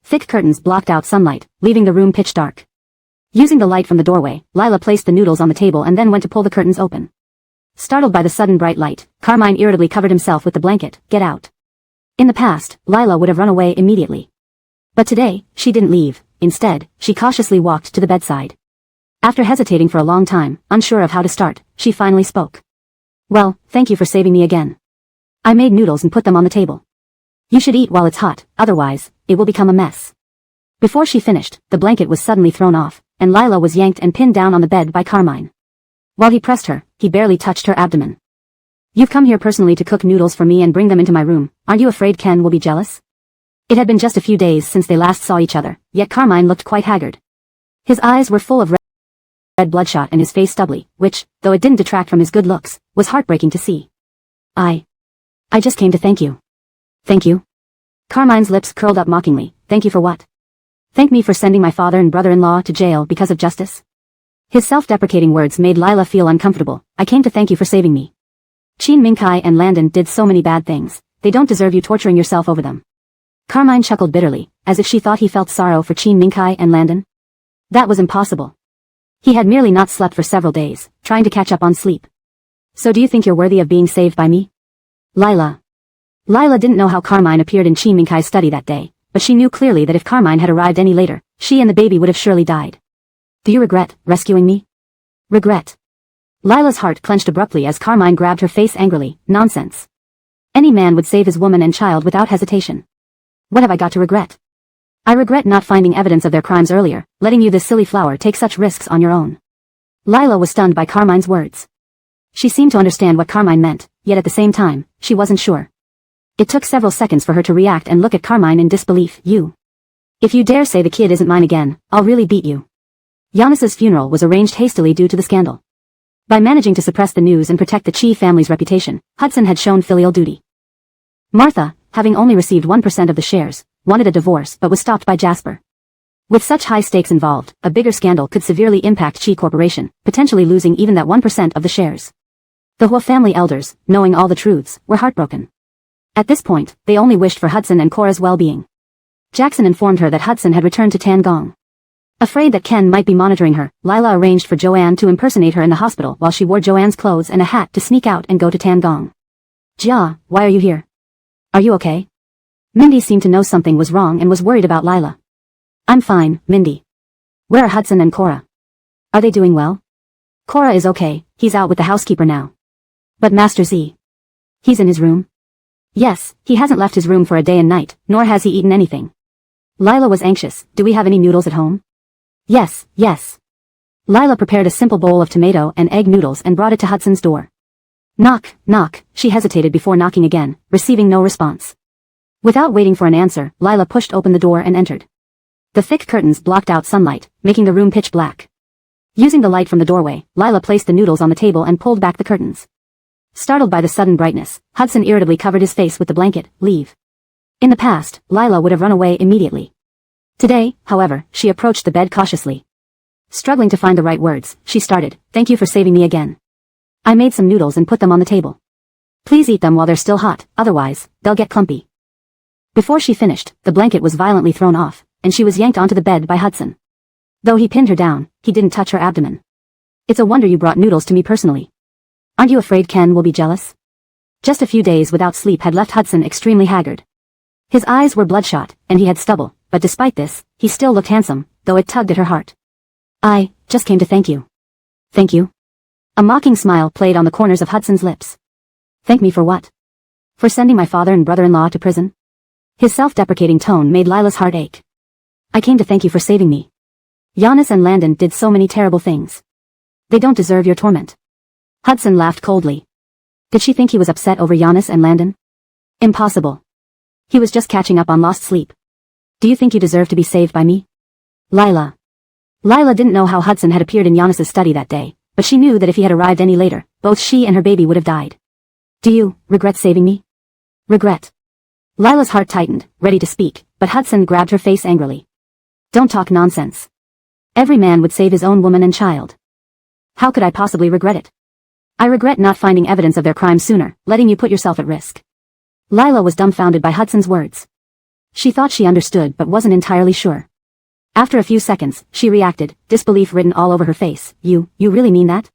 Thick curtains blocked out sunlight, leaving the room pitch dark. Using the light from the doorway, Lila placed the noodles on the table and then went to pull the curtains open. Startled by the sudden bright light, Carmine irritably covered himself with the blanket. Get out. In the past, Lila would have run away immediately. But today, she didn't leave. Instead, she cautiously walked to the bedside. After hesitating for a long time, unsure of how to start, she finally spoke. Well, thank you for saving me again. I made noodles and put them on the table. You should eat while it's hot, otherwise, it will become a mess. Before she finished, the blanket was suddenly thrown off, and Lila was yanked and pinned down on the bed by Carmine. While he pressed her, he barely touched her abdomen. You've come here personally to cook noodles for me and bring them into my room. Aren't you afraid Ken will be jealous? It had been just a few days since they last saw each other, yet Carmine looked quite haggard. His eyes were full of red bloodshot and his face stubbly, which, though it didn't detract from his good looks, was heartbreaking to see. I just came to thank you. Thank you? Carmine's lips curled up mockingly. Thank you for what? Thank me for sending my father and brother-in-law to jail because of justice? His self-deprecating words made Lila feel uncomfortable. I came to thank you for saving me. Qin Mingkai and Landon did so many bad things. They don't deserve you torturing yourself over them. Carmine chuckled bitterly, as if she thought he felt sorrow for Qin Mingkai and Landon. That was impossible. He had merely not slept for several days, trying to catch up on sleep. So do you think you're worthy of being saved by me? Lila didn't know how Carmine appeared in Qin Mingkai's study that day, but she knew clearly that if Carmine had arrived any later, she and the baby would have surely died. Do you regret rescuing me? Regret? Lila's heart clenched abruptly as Carmine grabbed her face angrily. Nonsense. Any man would save his woman and child without hesitation. What have I got to regret? I regret not finding evidence of their crimes earlier, letting you this silly flower take such risks on your own. Lila was stunned by Carmine's words. She seemed to understand what Carmine meant, yet at the same time, she wasn't sure. It took several seconds for her to react and look at Carmine in disbelief. You. If you dare say the kid isn't mine again, I'll really beat you. Giannis's funeral was arranged hastily due to the scandal. By managing to suppress the news and protect the Chi family's reputation, Hudson had shown filial duty. Martha, having only received 1% of the shares, wanted a divorce but was stopped by Jasper. With such high stakes involved, a bigger scandal could severely impact Chi Corporation, potentially losing even that 1% of the shares. The Hua family elders, knowing all the truths, were heartbroken. At this point, they only wished for Hudson and Cora's well-being. Jackson informed her that Hudson had returned to Tangong. Afraid that Ken might be monitoring her, Lila arranged for Joanne to impersonate her in the hospital while she wore Joanne's clothes and a hat to sneak out and go to Tangong. Jia, why are you here? Are you okay? Mindy seemed to know something was wrong and was worried about Lila. I'm fine, Mindy. Where are Hudson and Cora? Are they doing well? Cora is okay, he's out with the housekeeper now. But Master Z? He's in his room? Yes, he hasn't left his room for a day and night, nor has he eaten anything. Lila was anxious. Do we have any noodles at home? Yes. Lila prepared a simple bowl of tomato and egg noodles and brought it to Hudson's door. Knock, knock. She hesitated before knocking again, receiving no response. Without waiting for an answer, Lila pushed open the door and entered. The thick curtains blocked out sunlight, making the room pitch black. Using the light from the doorway, Lila placed the noodles on the table and pulled back the curtains. Startled by the sudden brightness, Hudson irritably covered his face with the blanket. Leave. In the past, Lila would have run away immediately. Today, however, she approached the bed cautiously. Struggling to find the right words, she started, Thank you for saving me again. I made some noodles and put them on the table. Please eat them while they're still hot, otherwise, they'll get clumpy. Before she finished, the blanket was violently thrown off, and she was yanked onto the bed by Hudson. Though he pinned her down, he didn't touch her abdomen. It's a wonder you brought noodles to me personally. Aren't you afraid Ken will be jealous? Just a few days without sleep had left Hudson extremely haggard. His eyes were bloodshot, and he had stubble, but despite this, he still looked handsome, though it tugged at her heart. I just came to thank you. Thank you? A mocking smile played on the corners of Hudson's lips. Thank me for what? For sending my father and brother-in-law to prison? His self-deprecating tone made Lila's heart ache. I came to thank you for saving me. Giannis and Landon did so many terrible things. They don't deserve your torment. Hudson laughed coldly. Did she think he was upset over Giannis and Landon? Impossible. He was just catching up on lost sleep. Do you think you deserve to be saved by me? Lila didn't know how Hudson had appeared in Giannis's study that day, but she knew that if he had arrived any later, both she and her baby would have died. Do you regret saving me? Regret. Lila's heart tightened, ready to speak, but Hudson grabbed her face angrily. Don't talk nonsense. Every man would save his own woman and child. How could I possibly regret it? I regret not finding evidence of their crime sooner, letting you put yourself at risk. Lila was dumbfounded by Hudson's words. She thought she understood but wasn't entirely sure. After a few seconds, she reacted, disbelief written all over her face. You really mean that?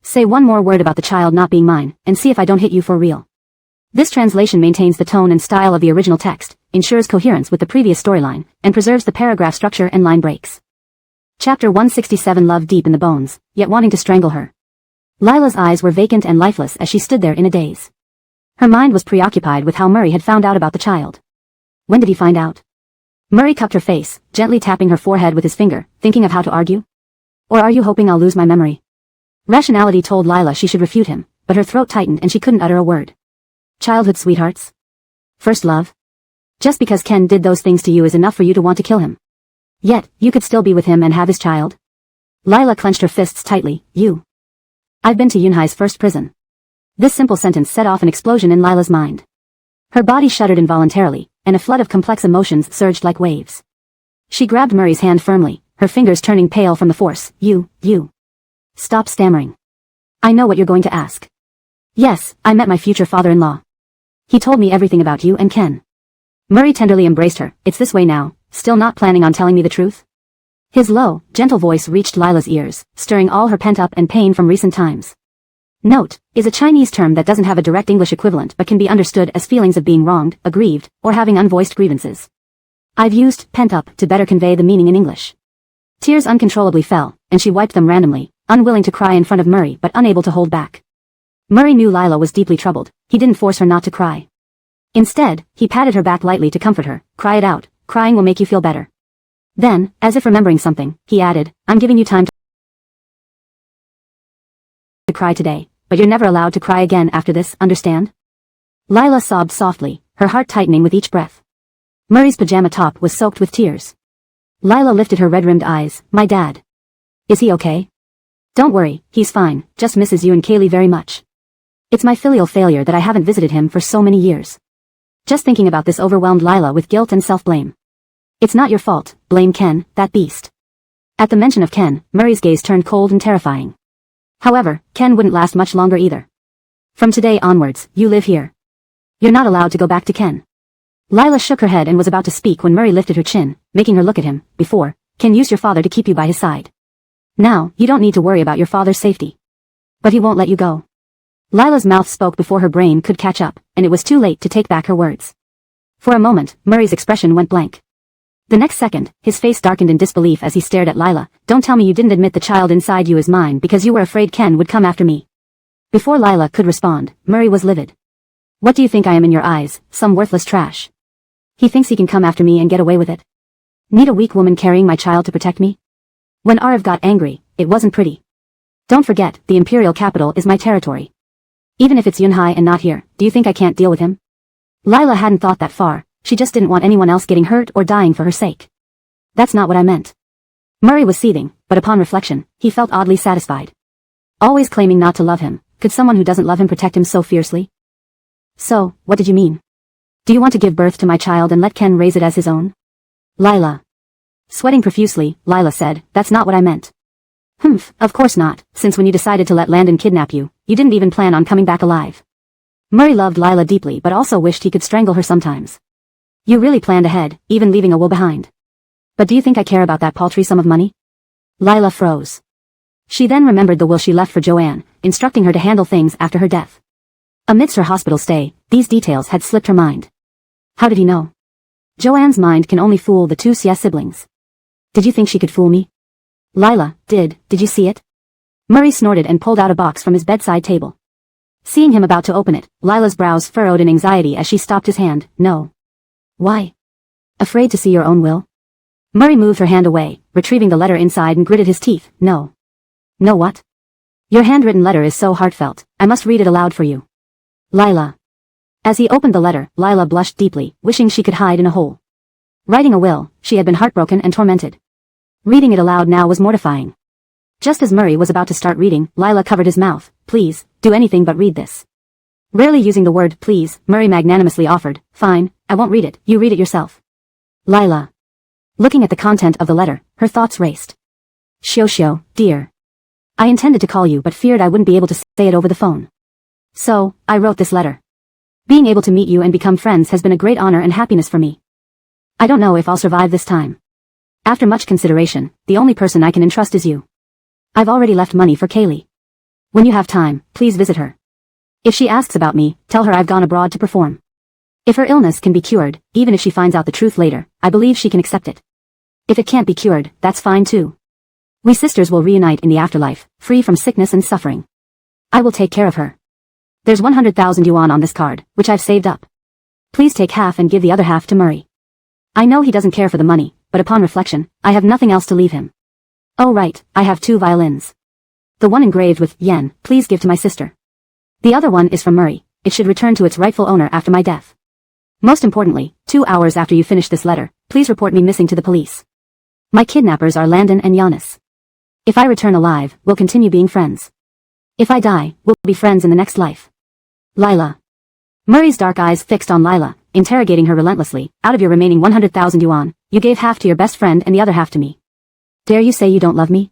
Say one more word about the child not being mine, and see if I don't hit you for real. This translation maintains the tone and style of the original text, ensures coherence with the previous storyline, and preserves the paragraph structure and line breaks. Chapter 167. Love deep in the bones, yet wanting to strangle her. Lila's eyes were vacant and lifeless as she stood there in a daze. Her mind was preoccupied with how Murray had found out about the child. When did he find out? Murray cupped her face, gently tapping her forehead with his finger, thinking of how to argue. Or are you hoping I'll lose my memory? Rationality told Lila she should refute him, but her throat tightened and she couldn't utter a word. Childhood sweethearts? First love? Just because Ken did those things to you is enough for you to want to kill him. Yet, you could still be with him and have his child? Lila clenched her fists tightly. I've been to Yunhai's first prison. This simple sentence set off an explosion in Lila's mind. Her body shuddered involuntarily, and a flood of complex emotions surged like waves. She grabbed Murray's hand firmly, her fingers turning pale from the force. You. Stop stammering. I know what you're going to ask. Yes, I met my future father-in-law. He told me everything about you and Ken. Murray tenderly embraced her. It's this way now, still not planning on telling me the truth? His low, gentle voice reached Lila's ears, stirring all her pent-up and pain from recent times. Note is a Chinese term that doesn't have a direct English equivalent but can be understood as feelings of being wronged, aggrieved, or having unvoiced grievances. I've used pent-up to better convey the meaning in English. Tears uncontrollably fell, and she wiped them randomly, unwilling to cry in front of Murray but unable to hold back. Murray knew Lila was deeply troubled. He didn't force her not to cry. Instead, he patted her back lightly to comfort her. Cry it out. Crying will make you feel better. Then, as if remembering something, he added, I'm giving you time to cry today, but you're never allowed to cry again after this, understand? Lila sobbed softly, her heart tightening with each breath. Murray's pajama top was soaked with tears. Lila lifted her red-rimmed eyes. My dad. Is he okay? Don't worry, he's fine, just misses you and Kaylee very much. It's my filial failure that I haven't visited him for so many years. Just thinking about this overwhelmed Lila with guilt and self-blame. It's not your fault, blame Ken, that beast. At the mention of Ken, Murray's gaze turned cold and terrifying. However, Ken wouldn't last much longer either. From today onwards, you live here. You're not allowed to go back to Ken. Lila shook her head and was about to speak when Murray lifted her chin, making her look at him. Before, Ken used your father to keep you by his side. Now, you don't need to worry about your father's safety. But he won't let you go. Lila's mouth spoke before her brain could catch up, and it was too late to take back her words. For a moment, Murray's expression went blank. The next second, his face darkened in disbelief as he stared at Lila. Don't tell me you didn't admit the child inside you is mine because you were afraid Ken would come after me. Before Lila could respond, Murray was livid. What do you think I am in your eyes, some worthless trash? He thinks he can come after me and get away with it. Need a weak woman carrying my child to protect me? When Arv got angry, it wasn't pretty. Don't forget, the imperial capital is my territory. Even if it's Yunhai and not here, do you think I can't deal with him? Lila hadn't thought that far, she just didn't want anyone else getting hurt or dying for her sake. That's not what I meant. Murray was seething, but upon reflection, he felt oddly satisfied. Always claiming not to love him, could someone who doesn't love him protect him so fiercely? So, what did you mean? Do you want to give birth to my child and let Ken raise it as his own? Lila. Sweating profusely, Lila said, that's not what I meant. Of course not, since when you decided to let Landon kidnap you, you didn't even plan on coming back alive. Murray loved Lila deeply but also wished he could strangle her sometimes. You really planned ahead, even leaving a will behind. But do you think I care about that paltry sum of money? Lila froze. She then remembered the will she left for Joanne, instructing her to handle things after her death. Amidst her hospital stay, these details had slipped her mind. How did he know? Joanne's mind can only fool the two Xie siblings. Did you think she could fool me? Lila, did you see it? Murray snorted and pulled out a box from his bedside table. Seeing him about to open it, Lila's brows furrowed in anxiety as she stopped his hand. No. Why? Afraid to see your own will? Murray moved her hand away, retrieving the letter inside and gritted his teeth. No. No what? Your handwritten letter is so heartfelt, I must read it aloud for you. Lila. As he opened the letter, Lila blushed deeply, wishing she could hide in a hole. Writing a will, she had been heartbroken and tormented. Reading it aloud now was mortifying. Just as Murray was about to start reading, Lila covered his mouth. Please, do anything but read this. Rarely using the word please, Murray magnanimously offered, fine, I won't read it, you read it yourself. Lila. Looking at the content of the letter, her thoughts raced. Xiao, dear. I intended to call you but feared I wouldn't be able to say it over the phone. So, I wrote this letter. Being able to meet you and become friends has been a great honor and happiness for me. I don't know if I'll survive this time. After much consideration, the only person I can entrust is you. I've already left money for Kaylee. When you have time, please visit her. If she asks about me, tell her I've gone abroad to perform. If her illness can be cured, even if she finds out the truth later, I believe she can accept it. If it can't be cured, that's fine too. We sisters will reunite in the afterlife, free from sickness and suffering. I will take care of her. There's 100,000 yuan on this card, which I've saved up. Please take half and give the other half to Murray. I know he doesn't care for the money, but upon reflection, I have nothing else to leave him. Oh right, I have 2 violins. The one engraved with yen, please give to my sister. The other one is from Murray. It should return to its rightful owner after my death. Most importantly, 2 hours after you finish this letter, please report me missing to the police. My kidnappers are Landon and Giannis. If I return alive, we'll continue being friends. If I die, we'll be friends in the next life. Lila. Murray's dark eyes fixed on Lila, interrogating her relentlessly. Out of your remaining 100,000 yuan, you gave half to your best friend and the other half to me. Dare you say you don't love me?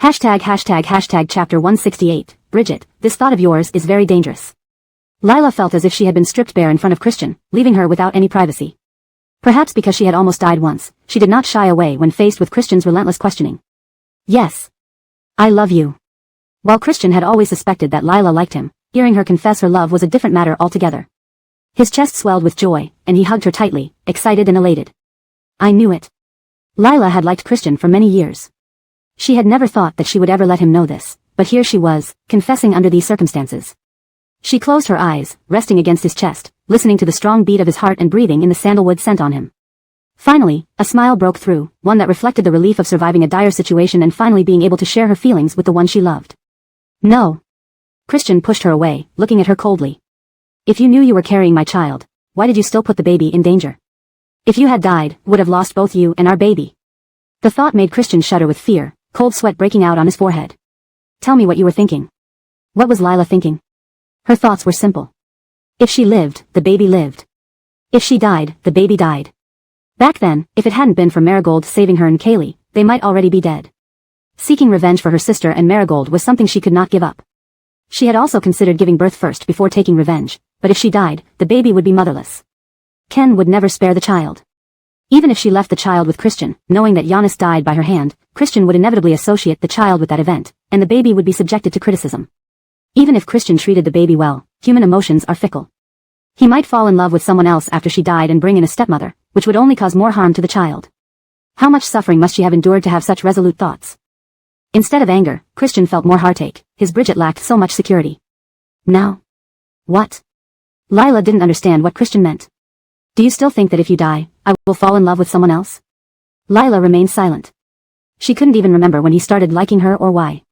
Hashtag chapter 168. Bridget, this thought of yours is very dangerous. Lila felt as if she had been stripped bare in front of Christian, leaving her without any privacy. Perhaps because she had almost died once, she did not shy away when faced with Christian's relentless questioning. Yes. I love you. While Christian had always suspected that Lila liked him, hearing her confess her love was a different matter altogether. His chest swelled with joy, and he hugged her tightly, excited and elated. I knew it. Lila had liked Christian for many years. She had never thought that she would ever let him know this, but here she was, confessing under these circumstances. She closed her eyes, resting against his chest, listening to the strong beat of his heart and breathing in the sandalwood scent on him. Finally, a smile broke through, one that reflected the relief of surviving a dire situation and finally being able to share her feelings with the one she loved. No. Christian pushed her away, looking at her coldly. If you knew you were carrying my child, why did you still put the baby in danger? If you had died, would have lost both you and our baby. The thought made Christian shudder with fear, cold sweat breaking out on his forehead. Tell me what you were thinking. What was Lila thinking? Her thoughts were simple. If she lived, the baby lived. If she died, the baby died. Back then, if it hadn't been for Marigold saving her and Kaylee, they might already be dead. Seeking revenge for her sister and Marigold was something she could not give up. She had also considered giving birth first before taking revenge, but if she died, the baby would be motherless. Ken would never spare the child. Even if she left the child with Christian, knowing that Giannis died by her hand, Christian would inevitably associate the child with that event, and the baby would be subjected to criticism. Even if Christian treated the baby well, human emotions are fickle. He might fall in love with someone else after she died and bring in a stepmother, which would only cause more harm to the child. How much suffering must she have endured to have such resolute thoughts? Instead of anger, Christian felt more heartache. His Bridget lacked so much security. Now? What? Lila didn't understand what Christian meant. Do you still think that if you die, I will fall in love with someone else? Lila remained silent. She couldn't even remember when he started liking her or why.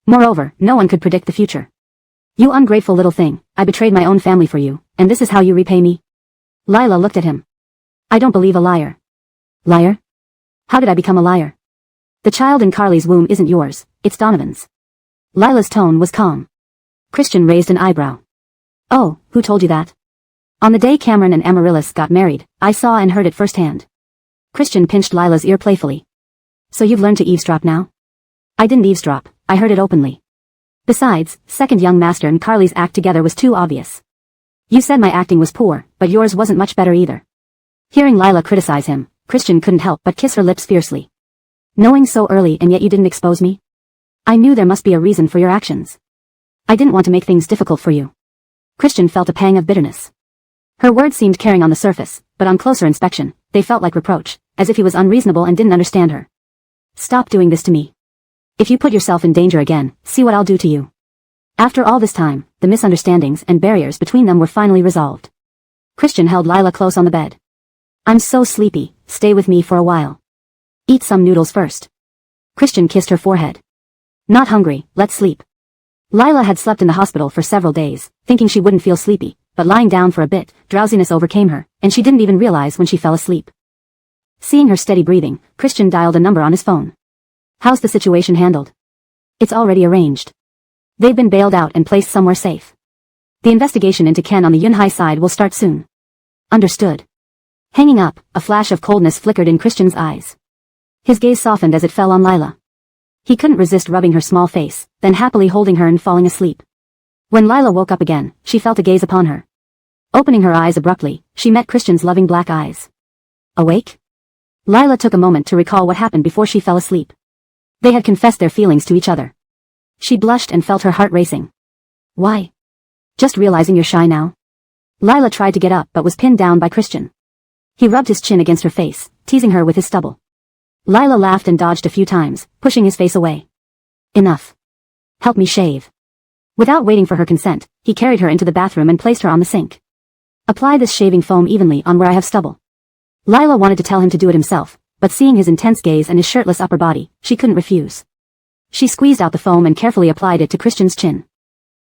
Moreover, no one could predict the future. You ungrateful little thing, I betrayed my own family for you, and this is how you repay me? Lila looked at him. I don't believe a liar. Liar? How did I become a liar? The child in Carly's womb isn't yours, it's Donovan's. Lila's tone was calm. Christian raised an eyebrow. Oh, who told you that? On the day Cameron and Amaryllis got married, I saw and heard it firsthand. Christian pinched Lila's ear playfully. So you've learned to eavesdrop now? I didn't eavesdrop, I heard it openly. Besides, second young master and Carly's act together was too obvious. You said my acting was poor, but yours wasn't much better either. Hearing Lila criticize him, Christian couldn't help but kiss her lips fiercely. Knowing so early and yet you didn't expose me? I knew there must be a reason for your actions. I didn't want to make things difficult for you. Christian felt a pang of bitterness. Her words seemed caring on the surface, but on closer inspection, they felt like reproach, as if he was unreasonable and didn't understand her. Stop doing this to me. If you put yourself in danger again, see what I'll do to you. After all this time, the misunderstandings and barriers between them were finally resolved. Christian held Lila close on the bed. I'm so sleepy, stay with me for a while. Eat some noodles first. Christian kissed her forehead. Not hungry, let's sleep. Lila had slept in the hospital for several days, thinking she wouldn't feel sleepy, but lying down for a bit, drowsiness overcame her, and she didn't even realize when she fell asleep. Seeing her steady breathing, Christian dialed a number on his phone. How's the situation handled? It's already arranged. They've been bailed out and placed somewhere safe. The investigation into Ken on the Yunhai side will start soon. Understood. Hanging up, a flash of coldness flickered in Christian's eyes. His gaze softened as it fell on Lila. He couldn't resist rubbing her small face, then happily holding her and falling asleep. When Lila woke up again, she felt a gaze upon her. Opening her eyes abruptly, she met Christian's loving black eyes. Awake? Lila took a moment to recall what happened before she fell asleep. They had confessed their feelings to each other. She blushed and felt her heart racing. Why? Just realizing you're shy now? Lila tried to get up but was pinned down by Christian. He rubbed his chin against her face, teasing her with his stubble. Lila laughed and dodged a few times, pushing his face away. Enough. Help me shave. Without waiting for her consent, he carried her into the bathroom and placed her on the sink. Apply this shaving foam evenly on where I have stubble. Lila wanted to tell him to do it himself, but seeing his intense gaze and his shirtless upper body, she couldn't refuse. She squeezed out the foam and carefully applied it to Christian's chin.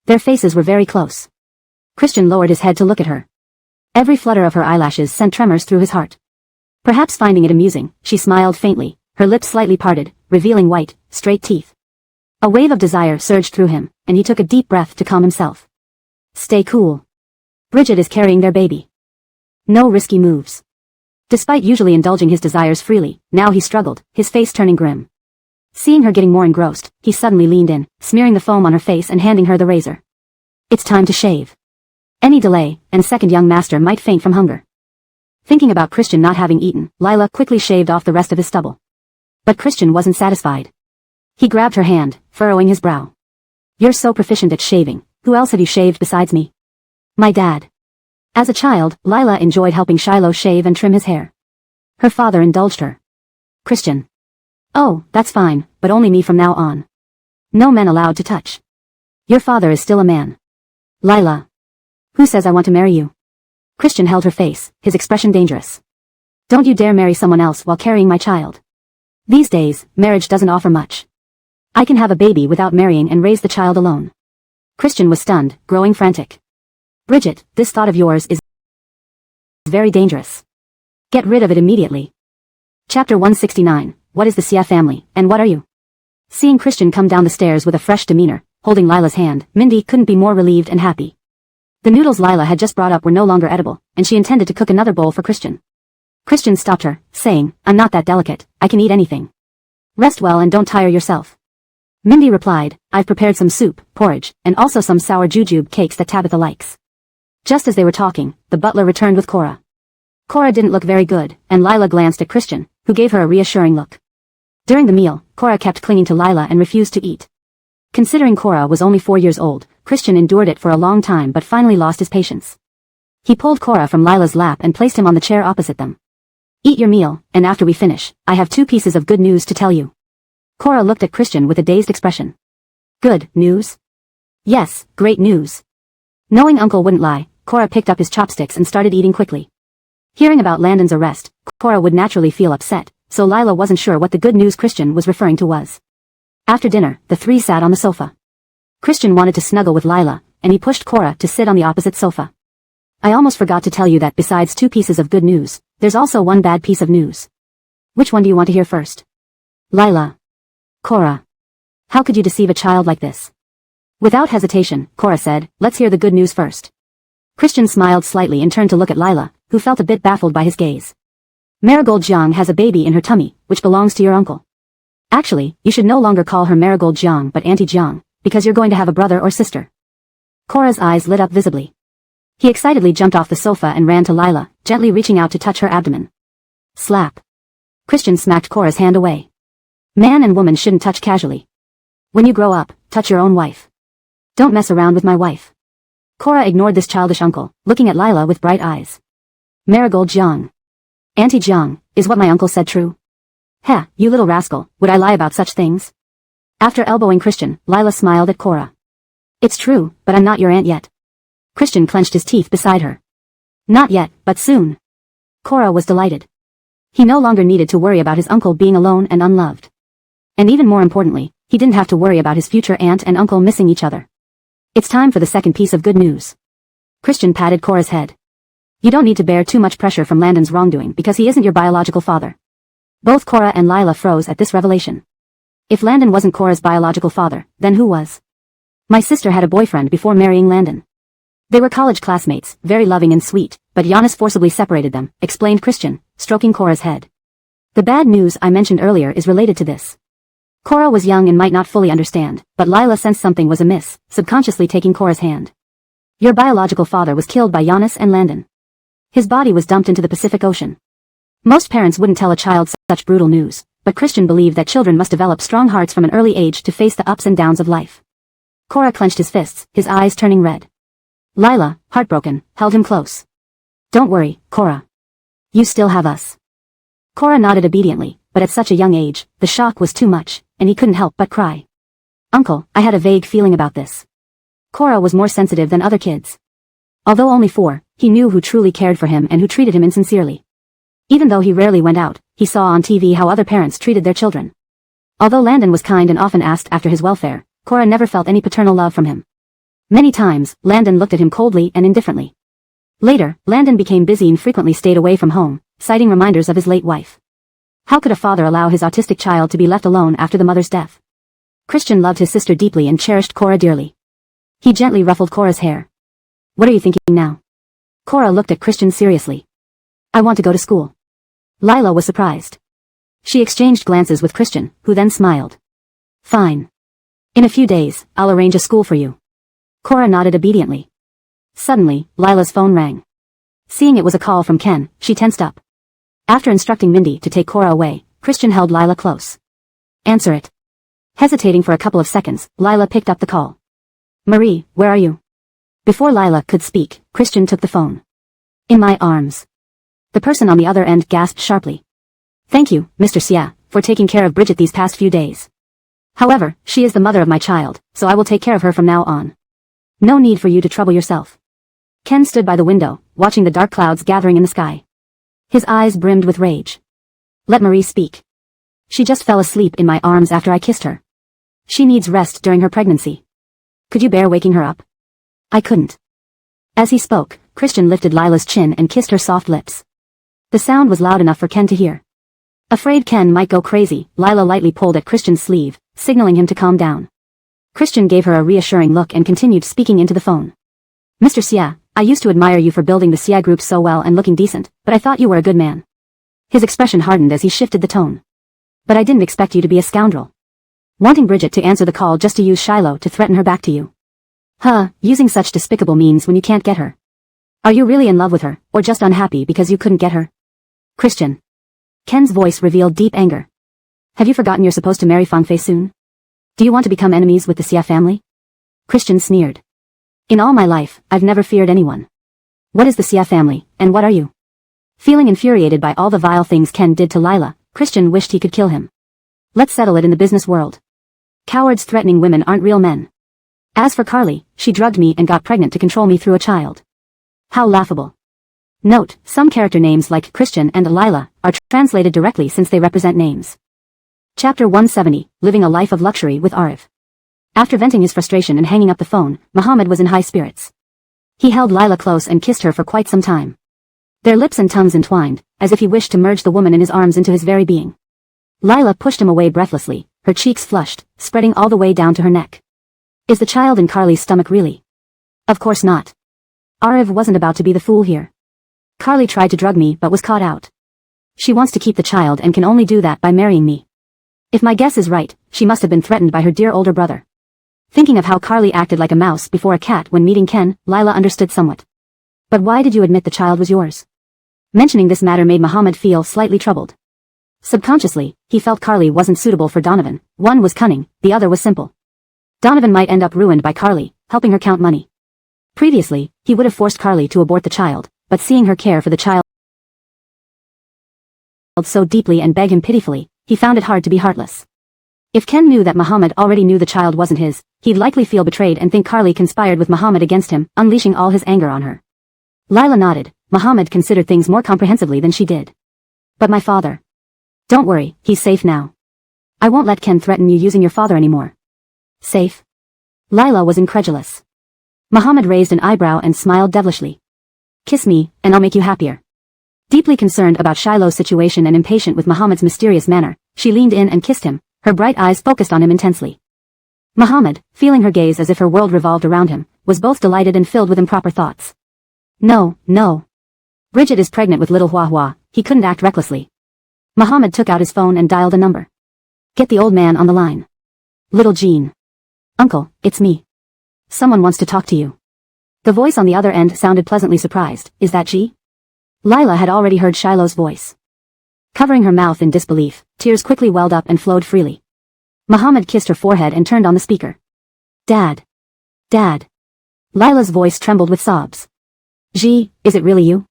Their faces were very close. Christian lowered his head to look at her. Every flutter of her eyelashes sent tremors through his heart. Perhaps finding it amusing, she smiled faintly, her lips slightly parted, revealing white, straight teeth. A wave of desire surged through him, and he took a deep breath to calm himself. Stay cool. Bridget is carrying their baby. No risky moves. Despite usually indulging his desires freely, now he struggled, his face turning grim. Seeing her getting more engrossed, he suddenly leaned in, smearing the foam on her face and handing her the razor. It's time to shave. Any delay, and second young master might faint from hunger. Thinking about Christian not having eaten, Lila quickly shaved off the rest of his stubble. But Christian wasn't satisfied. He grabbed her hand, furrowing his brow. You're so proficient at shaving, who else have you shaved besides me? My dad. As a child, Lila enjoyed helping Shiloh shave and trim his hair. Her father indulged her. Christian. Oh, that's fine, but only me from now on. No men allowed to touch. Your father is still a man. Lila. Who says I want to marry you? Christian held her face, his expression dangerous. Don't you dare marry someone else while carrying my child. These days, marriage doesn't offer much. I can have a baby without marrying and raise the child alone. Christian was stunned, growing frantic. Bridget, this thought of yours is very dangerous. Get rid of it immediately. Chapter 169, What is the Sia family, and what are you? Seeing Christian come down the stairs with a fresh demeanor, holding Lila's hand, Mindy couldn't be more relieved and happy. The noodles Lila had just brought up were no longer edible, and she intended to cook another bowl for Christian. Christian stopped her, saying, I'm not that delicate, I can eat anything. Rest well and don't tire yourself. Mindy replied, I've prepared some soup, porridge, and also some sour jujube cakes that Tabitha likes. Just as they were talking, the butler returned with Cora. Cora didn't look very good, and Lila glanced at Christian, who gave her a reassuring look. During the meal, Cora kept clinging to Lila and refused to eat. Considering Cora was only 4 years old, Christian endured it for a long time but finally lost his patience. He pulled Cora from Lila's lap and placed him on the chair opposite them. Eat your meal, and after we finish, I have 2 pieces of good news to tell you. Cora looked at Christian with a dazed expression. Good news? Yes, great news. Knowing Uncle wouldn't lie, Cora picked up his chopsticks and started eating quickly. Hearing about Landon's arrest, Cora would naturally feel upset, so Lila wasn't sure what the good news Christian was referring to was. After dinner, the 3 sat on the sofa. Christian wanted to snuggle with Lila, and he pushed Cora to sit on the opposite sofa. I almost forgot to tell you that besides 2 pieces of good news, there's also 1 bad piece of news. Which one do you want to hear first? Lila. Cora. How could you deceive a child like this? Without hesitation, Cora said, let's hear the good news first. Christian smiled slightly and turned to look at Lila, who felt a bit baffled by his gaze. Marigold Jiang has a baby in her tummy, which belongs to your uncle. Actually, you should no longer call her Marigold Jiang but Auntie Jiang, because you're going to have a brother or sister. Cora's eyes lit up visibly. He excitedly jumped off the sofa and ran to Lila, gently reaching out to touch her abdomen. Slap. Christian smacked Cora's hand away. Man and woman shouldn't touch casually. When you grow up, touch your own wife. Don't mess around with my wife. Cora ignored this childish uncle, looking at Lila with bright eyes. Marigold Jiang. Auntie Jiang, is what my uncle said true? Heh, you little rascal, would I lie about such things? After elbowing Christian, Lila smiled at Cora. It's true, but I'm not your aunt yet. Christian clenched his teeth beside her. Not yet, but soon. Cora was delighted. He no longer needed to worry about his uncle being alone and unloved. And even more importantly, he didn't have to worry about his future aunt and uncle missing each other. It's time for the second piece of good news. Christian patted Cora's head. You don't need to bear too much pressure from Landon's wrongdoing because he isn't your biological father. Both Cora and Lila froze at this revelation. If Landon wasn't Cora's biological father, then who was? My sister had a boyfriend before marrying Landon. They were college classmates, very loving and sweet, but Giannis forcibly separated them, explained Christian, stroking Cora's head. The bad news I mentioned earlier is related to this. Cora was young and might not fully understand, but Lila sensed something was amiss, subconsciously taking Cora's hand. Your biological father was killed by Giannis and Landon. His body was dumped into the Pacific Ocean. Most parents wouldn't tell a child such brutal news, but Christian believed that children must develop strong hearts from an early age to face the ups and downs of life. Cora clenched his fists, his eyes turning red. Lila, heartbroken, held him close. Don't worry, Cora. You still have us. Cora nodded obediently, but at such a young age, the shock was too much, and he couldn't help but cry. Uncle, I had a vague feeling about this. Cora was more sensitive than other kids. Although only 4, he knew who truly cared for him and who treated him insincerely. Even though he rarely went out, he saw on TV how other parents treated their children. Although Landon was kind and often asked after his welfare, Cora never felt any paternal love from him. Many times, Landon looked at him coldly and indifferently. Later, Landon became busy and frequently stayed away from home, citing reminders of his late wife. How could a father allow his autistic child to be left alone after the mother's death? Christian loved his sister deeply and cherished Cora dearly. He gently ruffled Cora's hair. What are you thinking now? Cora looked at Christian seriously. I want to go to school. Lila was surprised. She exchanged glances with Christian, who then smiled. Fine. In a few days, I'll arrange a school for you. Cora nodded obediently. Suddenly, Lila's phone rang. Seeing it was a call from Ken, she tensed up. After instructing Mindy to take Cora away, Christian held Lila close. Answer it. Hesitating for a couple of seconds, Lila picked up the call. Marie, where are you? Before Lila could speak, Christian took the phone. In my arms. The person on the other end gasped sharply. Thank you, Mr. Sia, for taking care of Bridget these past few days. However, she is the mother of my child, so I will take care of her from now on. No need for you to trouble yourself. Ken stood by the window, watching the dark clouds gathering in the sky. His eyes brimmed with rage. Let Marie speak. She just fell asleep in my arms after I kissed her. She needs rest during her pregnancy. Could you bear waking her up? I couldn't. As he spoke, Christian lifted Lila's chin and kissed her soft lips. The sound was loud enough for Ken to hear. Afraid Ken might go crazy, Lila lightly pulled at Christian's sleeve, signaling him to calm down. Christian gave her a reassuring look and continued speaking into the phone. Mr. Sia, I used to admire you for building the Sia group so well and looking decent, but I thought you were a good man. His expression hardened as he shifted the tone. But I didn't expect you to be a scoundrel. Wanting Bridget to answer the call just to use Shiloh to threaten her back to you. Using such despicable means when you can't get her. Are you really in love with her, or just unhappy because you couldn't get her? Christian. Ken's voice revealed deep anger. Have you forgotten you're supposed to marry Fangfei soon? Do you want to become enemies with the Xia family? Christian sneered. In all my life, I've never feared anyone. What is the Xia family, and what are you? Feeling infuriated by all the vile things Ken did to Lila, Christian wished he could kill him. Let's settle it in the business world. Cowards threatening women aren't real men. As for Carly, she drugged me and got pregnant to control me through a child. How laughable. Note, some character names like Christian and Lila are translated directly since they represent names. Chapter 170, Living a Life of Luxury with Arif. After venting his frustration and hanging up the phone, Muhammad was in high spirits. He held Lila close and kissed her for quite some time. Their lips and tongues entwined, as if he wished to merge the woman in his arms into his very being. Lila pushed him away breathlessly, her cheeks flushed, spreading all the way down to her neck. Is the child in Carly's stomach really? Of course not. Arif wasn't about to be the fool here. Carly tried to drug me but was caught out. She wants to keep the child and can only do that by marrying me. If my guess is right, she must have been threatened by her dear older brother. Thinking of how Carly acted like a mouse before a cat when meeting Ken, Lila understood somewhat. But why did you admit the child was yours? Mentioning this matter made Muhammad feel slightly troubled. Subconsciously, he felt Carly wasn't suitable for Donovan. One was cunning, the other was simple. Donovan might end up ruined by Carly, helping her count money. Previously, he would have forced Carly to abort the child, but seeing her care for the child so deeply and beg him pitifully, he found it hard to be heartless. If Ken knew that Muhammad already knew the child wasn't his, he'd likely feel betrayed and think Carly conspired with Muhammad against him, unleashing all his anger on her. Lila nodded. Muhammad considered things more comprehensively than she did. But my father. Don't worry, he's safe now. I won't let Ken threaten you using your father anymore. Safe? Lila was incredulous. Muhammad raised an eyebrow and smiled devilishly. Kiss me, and I'll make you happier. Deeply concerned about Shiloh's situation and impatient with Muhammad's mysterious manner, she leaned in and kissed him, her bright eyes focused on him intensely. Muhammad, feeling her gaze as if her world revolved around him, was both delighted and filled with improper thoughts. No. Bridget is pregnant with little Hua Hua, he couldn't act recklessly. Muhammad took out his phone and dialed a number. Get the old man on the line. Little Jean. Uncle, it's me. Someone wants to talk to you. The voice on the other end sounded pleasantly surprised. Is that He? Lila had already heard Shiloh's voice. Covering her mouth in disbelief, tears quickly welled up and flowed freely. Muhammad kissed her forehead and turned on the speaker. Dad. Dad. Lila's voice trembled with sobs. He, is it really you?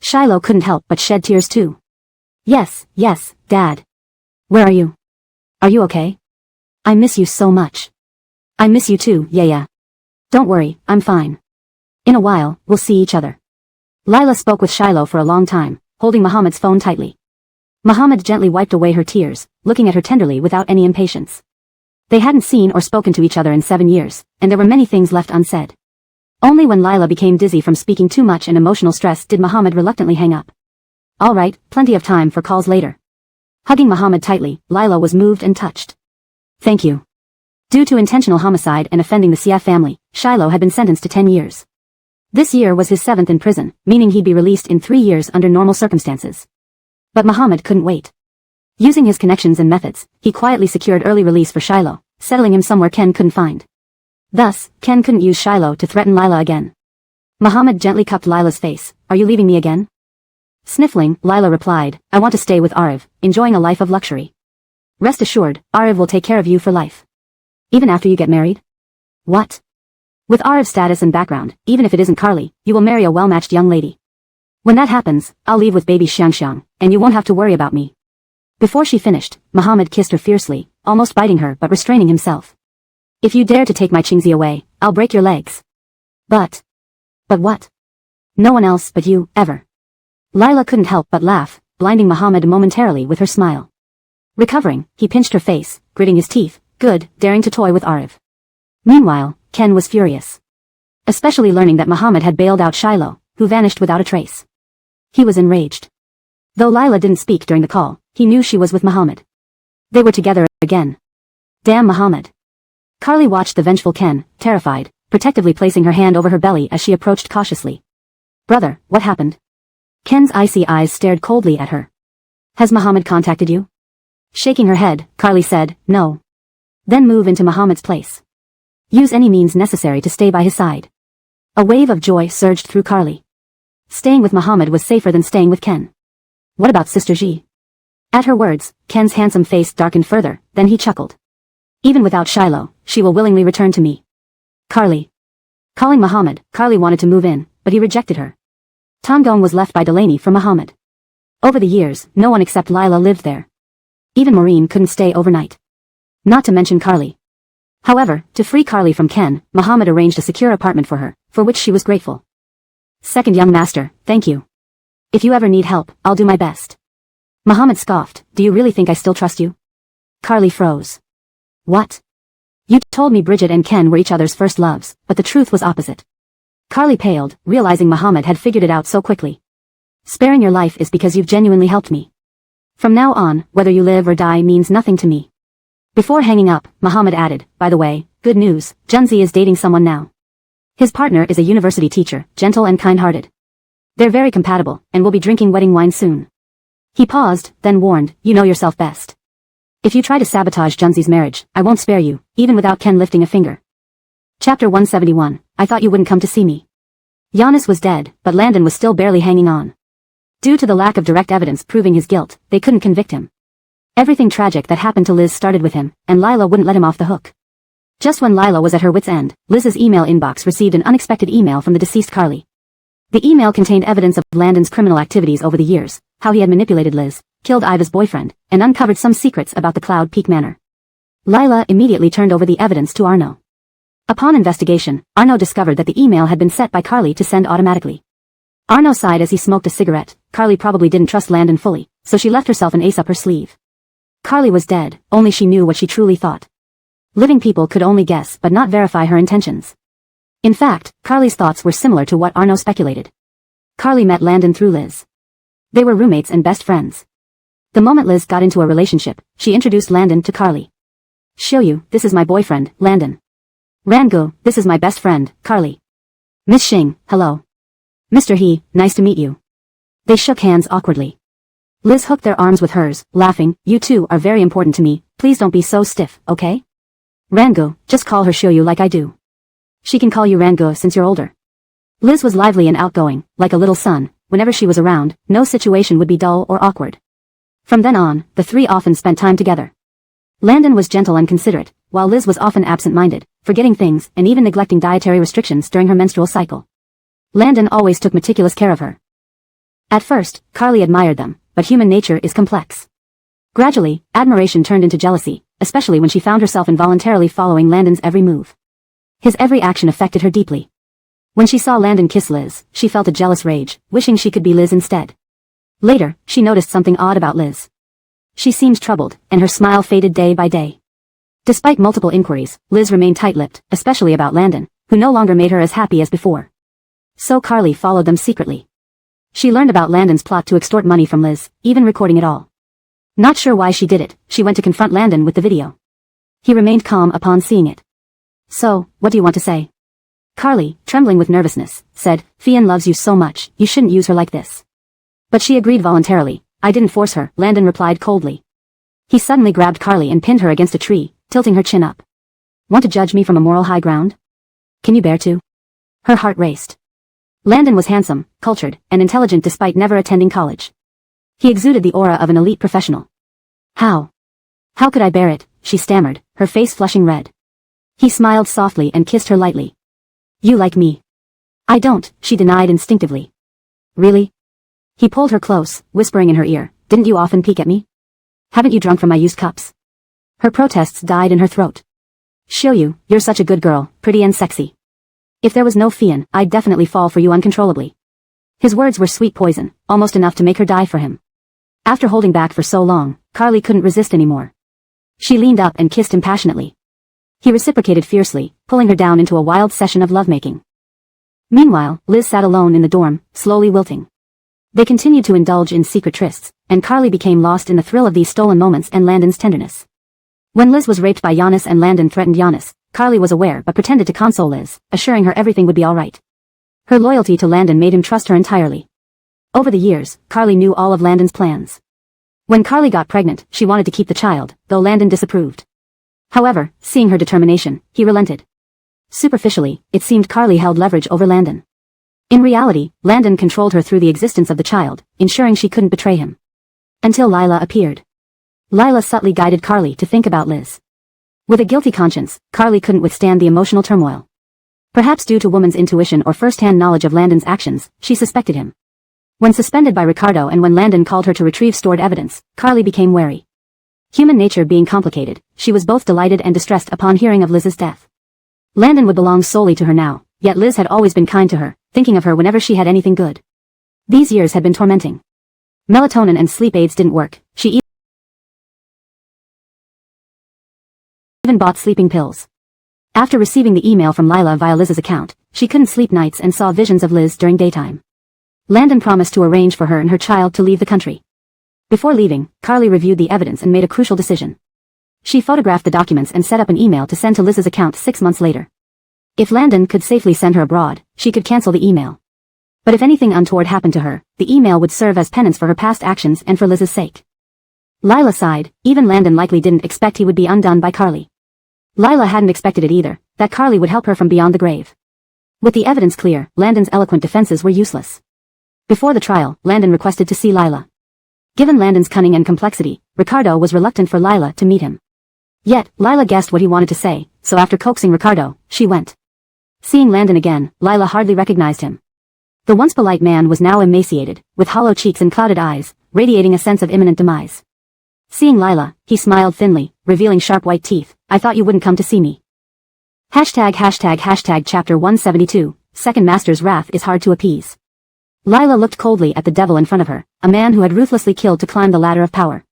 Shiloh couldn't help but shed tears too. Yes, Dad. Where are you? Are you okay? I miss you so much. I miss you too, yeah. Don't worry, I'm fine. In a while, we'll see each other. Lila spoke with Shiloh for a long time, holding Muhammad's phone tightly. Muhammad gently wiped away her tears, looking at her tenderly without any impatience. They hadn't seen or spoken to each other in 7 years, and there were many things left unsaid. Only when Lila became dizzy from speaking too much and emotional stress did Muhammad reluctantly hang up. All right, plenty of time for calls later. Hugging Muhammad tightly, Lila was moved and touched. Thank you. Due to intentional homicide and offending the Sia family, Shiloh had been sentenced to 10 years. This year was his 7th in prison, meaning he'd be released in 3 years under normal circumstances. But Muhammad couldn't wait. Using his connections and methods, he quietly secured early release for Shiloh, settling him somewhere Ken couldn't find. Thus, Ken couldn't use Shiloh to threaten Lila again. Muhammad gently cupped Lila's face. Are you leaving me again? Sniffling, Lila replied, I want to stay with Arif, enjoying a life of luxury. Rest assured, Arif will take care of you for life. Even after you get married? What? With Arif's status and background, even if it isn't Carly, you will marry a well-matched young lady. When that happens, I'll leave with baby Xiang, and you won't have to worry about me. Before she finished, Muhammad kissed her fiercely, almost biting her but restraining himself. If you dare to take my Qingzi away, I'll break your legs. But what? No one else but you, ever. Lila couldn't help but laugh, blinding Muhammad momentarily with her smile. Recovering, he pinched her face, gritting his teeth, good, daring to toy with Arif. Meanwhile, Ken was furious. Especially learning that Muhammad had bailed out Shiloh, who vanished without a trace. He was enraged. Though Lila didn't speak during the call, he knew she was with Muhammad. They were together again. Damn Muhammad. Carly watched the vengeful Ken, terrified, protectively placing her hand over her belly as she approached cautiously. Brother, what happened? Ken's icy eyes stared coldly at her. Has Muhammad contacted you? Shaking her head, Carly said, no. Then move into Muhammad's place. Use any means necessary to stay by his side. A wave of joy surged through Carly. Staying with Muhammad was safer than staying with Ken. What about Sister He? At her words, Ken's handsome face darkened further, then he chuckled. Even without Shiloh, she will willingly return to me. Carly. Calling Muhammad, Carly wanted to move in, but he rejected her. Tongong was left by Delaney for Muhammad. Over the years, no one except Lila lived there. Even Maureen couldn't stay overnight. Not to mention Carly. However, to free Carly from Ken, Muhammad arranged a secure apartment for her, for which she was grateful. Second young master, thank you. If you ever need help, I'll do my best. Muhammad scoffed, do you really think I still trust you? Carly froze. What? You told me Bridget and Ken were each other's first loves, but the truth was opposite. Carly paled, realizing Muhammad had figured it out so quickly. Sparing your life is because you've genuinely helped me. From now on, whether you live or die means nothing to me. Before hanging up, Muhammad added, by the way, good news, Junzi is dating someone now. His partner is a university teacher, gentle and kind-hearted. They're very compatible, and will be drinking wedding wine soon. He paused, then warned, you know yourself best. If you try to sabotage Junzi's marriage, I won't spare you, even without Ken lifting a finger. Chapter 171, I thought you wouldn't come to see me. Giannis was dead, but Landon was still barely hanging on. Due to the lack of direct evidence proving his guilt, they couldn't convict him. Everything tragic that happened to Liz started with him, and Lila wouldn't let him off the hook. Just when Lila was at her wit's end, Liz's email inbox received an unexpected email from the deceased Carly. The email contained evidence of Landon's criminal activities over the years, how he had manipulated Liz, killed Iva's boyfriend, and uncovered some secrets about the Cloud Peak Manor. Lila immediately turned over the evidence to Arno. Upon investigation, Arno discovered that the email had been set by Carly to send automatically. Arno sighed as he smoked a cigarette. Carly probably didn't trust Landon fully, so she left herself an ace up her sleeve. Carly was dead, only she knew what she truly thought. Living people could only guess but not verify her intentions. In fact, Carly's thoughts were similar to what Arno speculated. Carly met Landon through Liz. They were roommates and best friends. The moment Liz got into a relationship, she introduced Landon to Carly. Xiaoyu, this is my boyfriend, Landon. Rangu, this is my best friend, Carly. Miss Xing, hello. Mr. He, nice to meet you. They shook hands awkwardly. Liz hooked their arms with hers, laughing, you two are very important to me, please don't be so stiff, okay? Rangu, just call her Xiaoyu like I do. She can call you Rangu since you're older. Liz was lively and outgoing, like a little son. Whenever she was around, no situation would be dull or awkward. From then on, the three often spent time together. Landon was gentle and considerate, while Liz was often absent-minded, forgetting things and even neglecting dietary restrictions during her menstrual cycle. Landon always took meticulous care of her. At first, Carly admired them, but human nature is complex. Gradually, admiration turned into jealousy, especially when she found herself involuntarily following Landon's every move. His every action affected her deeply. When she saw Landon kiss Liz, she felt a jealous rage, wishing she could be Liz instead. Later, she noticed something odd about Liz. She seemed troubled, and her smile faded day by day. Despite multiple inquiries, Liz remained tight-lipped, especially about Landon, who no longer made her as happy as before. So Carly followed them secretly. She learned about Landon's plot to extort money from Liz, even recording it all. Not sure why she did it, she went to confront Landon with the video. He remained calm upon seeing it. So, what do you want to say? Carly, trembling with nervousness, said, Fian loves you so much, you shouldn't use her like this. But she agreed voluntarily. I didn't force her, Landon replied coldly. He suddenly grabbed Carly and pinned her against a tree, tilting her chin up. Want to judge me from a moral high ground? Can you bear to? Her heart raced. Landon was handsome, cultured, and intelligent despite never attending college. He exuded the aura of an elite professional. How could I bear it, she stammered, her face flushing red. He smiled softly and kissed her lightly. You like me. I don't, she denied instinctively. Really? He pulled her close, whispering in her ear, didn't you often peek at me? Haven't you drunk from my used cups? Her protests died in her throat. Show you, you're such a good girl, pretty and sexy. If there was no Fian, I'd definitely fall for you uncontrollably. His words were sweet poison, almost enough to make her die for him. After holding back for so long, Carly couldn't resist anymore. She leaned up and kissed him passionately. He reciprocated fiercely, pulling her down into a wild session of lovemaking. Meanwhile, Liz sat alone in the dorm, slowly wilting. They continued to indulge in secret trysts, and Carly became lost in the thrill of these stolen moments and Landon's tenderness. When Liz was raped by Giannis and Landon threatened Giannis, Carly was aware but pretended to console Liz, assuring her everything would be alright. Her loyalty to Landon made him trust her entirely. Over the years, Carly knew all of Landon's plans. When Carly got pregnant, she wanted to keep the child, though Landon disapproved. However, seeing her determination, he relented. Superficially, it seemed Carly held leverage over Landon. In reality, Landon controlled her through the existence of the child, ensuring she couldn't betray him. Until Lila appeared. Lila subtly guided Carly to think about Liz. With a guilty conscience, Carly couldn't withstand the emotional turmoil. Perhaps due to woman's intuition or first-hand knowledge of Landon's actions, she suspected him. When suspended by Ricardo and when Landon called her to retrieve stored evidence, Carly became wary. Human nature being complicated, she was both delighted and distressed upon hearing of Liz's death. Landon would belong solely to her now, yet Liz had always been kind to her, thinking of her whenever she had anything good. These years had been tormenting. Melatonin and sleep aids didn't work, she even bought sleeping pills. After receiving the email from Lila via Liz's account, she couldn't sleep nights and saw visions of Liz during daytime. Landon promised to arrange for her and her child to leave the country. Before leaving, Carly reviewed the evidence and made a crucial decision. She photographed the documents and set up an email to send to Liz's account 6 months later. If Landon could safely send her abroad, she could cancel the email. But if anything untoward happened to her, the email would serve as penance for her past actions and for Liz's sake. Lila sighed, even Landon likely didn't expect he would be undone by Carly. Lila hadn't expected it either, that Carly would help her from beyond the grave. With the evidence clear, Landon's eloquent defenses were useless. Before the trial, Landon requested to see Lila. Given Landon's cunning and complexity, Ricardo was reluctant for Lila to meet him. Yet, Lila guessed what he wanted to say, so after coaxing Ricardo, she went. Seeing Landon again, Lila hardly recognized him. The once polite man was now emaciated, with hollow cheeks and clouded eyes, radiating a sense of imminent demise. Seeing Lila, he smiled thinly, revealing sharp white teeth. I thought you wouldn't come to see me. ####Chapter 172, Second Master's wrath is hard to appease. Lila looked coldly at the devil in front of her, a man who had ruthlessly killed to climb the ladder of power.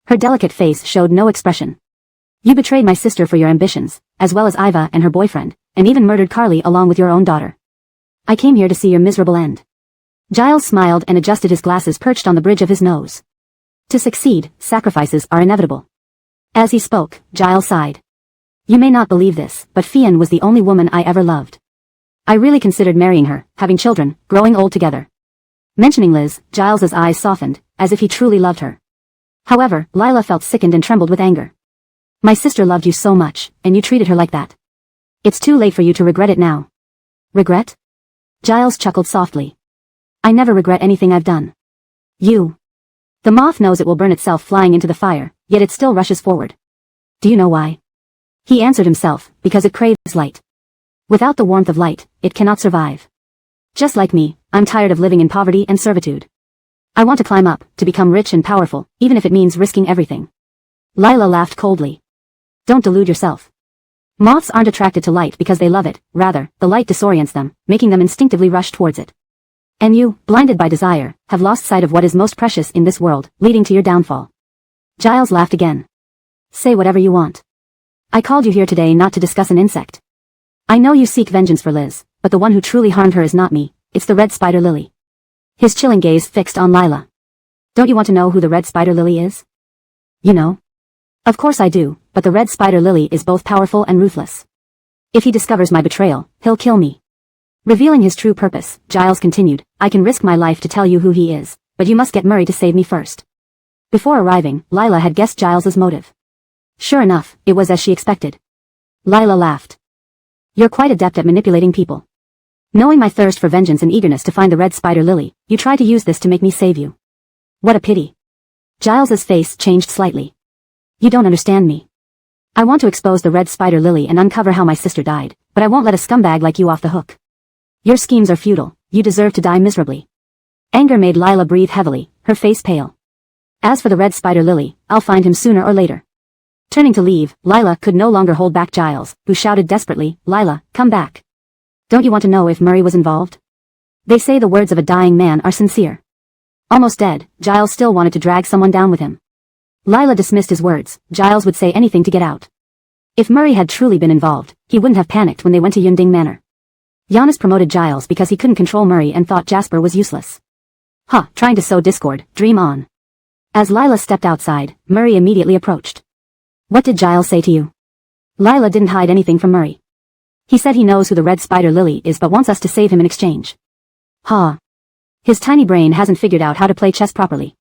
Her delicate face showed no expression. You betrayed my sister for your ambitions, as well as Iva and her boyfriend, and even murdered Carly along with your own daughter. I came here to see your miserable end. Giles smiled and adjusted his glasses perched on the bridge of his nose. To succeed, sacrifices are inevitable. As he spoke, Giles sighed. You may not believe this, but Fian was the only woman I ever loved. I really considered marrying her, having children, growing old together. Mentioning Liz, Giles's eyes softened, as if he truly loved her. However, Lila felt sickened and trembled with anger. My sister loved you so much, and you treated her like that. It's too late for you to regret it now. Regret? Giles chuckled softly. I never regret anything I've done. You. The moth knows it will burn itself flying into the fire, yet it still rushes forward. Do you know why? He answered himself, because it craves light. Without the warmth of light, it cannot survive. Just like me, I'm tired of living in poverty and servitude. I want to climb up, to become rich and powerful, even if it means risking everything. Lila laughed coldly. Don't delude yourself. Moths aren't attracted to light because they love it, rather, the light disorients them, making them instinctively rush towards it. And you, blinded by desire, have lost sight of what is most precious in this world, leading to your downfall. Giles laughed again. Say whatever you want. I called you here today not to discuss an insect. I know you seek vengeance for Liz, but the one who truly harmed her is not me, it's the red spider lily. His chilling gaze fixed on Lila. Don't you want to know who the red spider lily is? You know? Of course I do, but the red spider lily is both powerful and ruthless. If he discovers my betrayal, he'll kill me. Revealing his true purpose, Giles continued, I can risk my life to tell you who he is, but you must get Murray to save me first. Before arriving, Lila had guessed Giles's motive. Sure enough, it was as she expected. Lila laughed. You're quite adept at manipulating people. Knowing my thirst for vengeance and eagerness to find the red spider lily, you try to use this to make me save you. What a pity. Giles's face changed slightly. You don't understand me. I want to expose the red spider lily and uncover how my sister died, but I won't let a scumbag like you off the hook. Your schemes are futile, you deserve to die miserably. Anger made Lila breathe heavily, her face pale. As for the red spider lily, I'll find him sooner or later. Turning to leave, Lila could no longer hold back Giles, who shouted desperately, Lila, come back. Don't you want to know if Murray was involved? They say the words of a dying man are sincere. Almost dead, Giles still wanted to drag someone down with him. Lila dismissed his words, Giles would say anything to get out. If Murray had truly been involved, he wouldn't have panicked when they went to Yunding Manor. Giannis promoted Giles because he couldn't control Murray and thought Jasper was useless. Trying to sow discord, dream on. As Lila stepped outside, Murray immediately approached. What did Giles say to you? Lila didn't hide anything from Murray. He said he knows who the red spider lily is but wants us to save him in exchange. His tiny brain hasn't figured out how to play chess properly.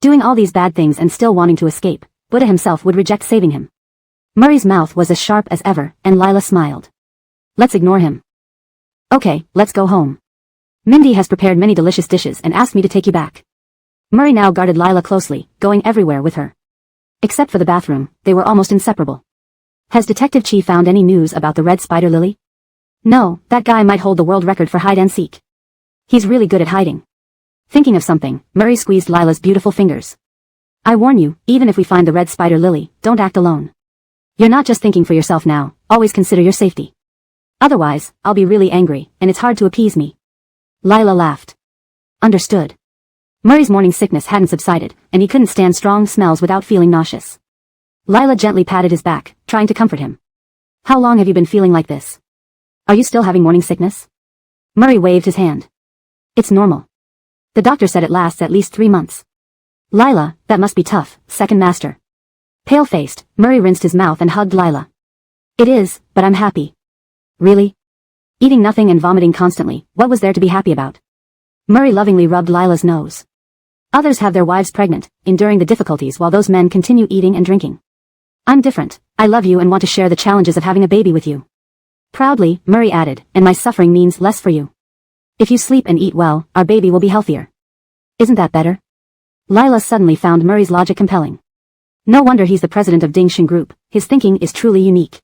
Doing all these bad things and still wanting to escape, Buddha himself would reject saving him. Murray's mouth was as sharp as ever, and Lila smiled. Let's ignore him. Okay, let's go home. Mindy has prepared many delicious dishes and asked me to take you back. Murray now guarded Lila closely, going everywhere with her. Except for the bathroom, they were almost inseparable. Has Detective Chi found any news about the red spider lily? No, that guy might hold the world record for hide and seek. He's really good at hiding. Thinking of something, Murray squeezed Lila's beautiful fingers. I warn you, even if we find the red spider lily, don't act alone. You're not just thinking for yourself now, always consider your safety. Otherwise, I'll be really angry, and it's hard to appease me. Lila laughed. Understood. Murray's morning sickness hadn't subsided, and he couldn't stand strong smells without feeling nauseous. Lila gently patted his back, trying to comfort him. How long have you been feeling like this? Are you still having morning sickness? Murray waved his hand. It's normal. The doctor said it lasts at least 3 months. Lila, that must be tough, second master. Pale-faced, Murray rinsed his mouth and hugged Lila. It is, but I'm happy. Really? Eating nothing and vomiting constantly, what was there to be happy about? Murray lovingly rubbed Lila's nose. Others have their wives pregnant, enduring the difficulties while those men continue eating and drinking. I'm different, I love you and want to share the challenges of having a baby with you. Proudly, Murray added, and my suffering means less for you. If you sleep and eat well, our baby will be healthier. Isn't that better? Lila suddenly found Murray's logic compelling. No wonder he's the president of Ding Shin Group, his thinking is truly unique.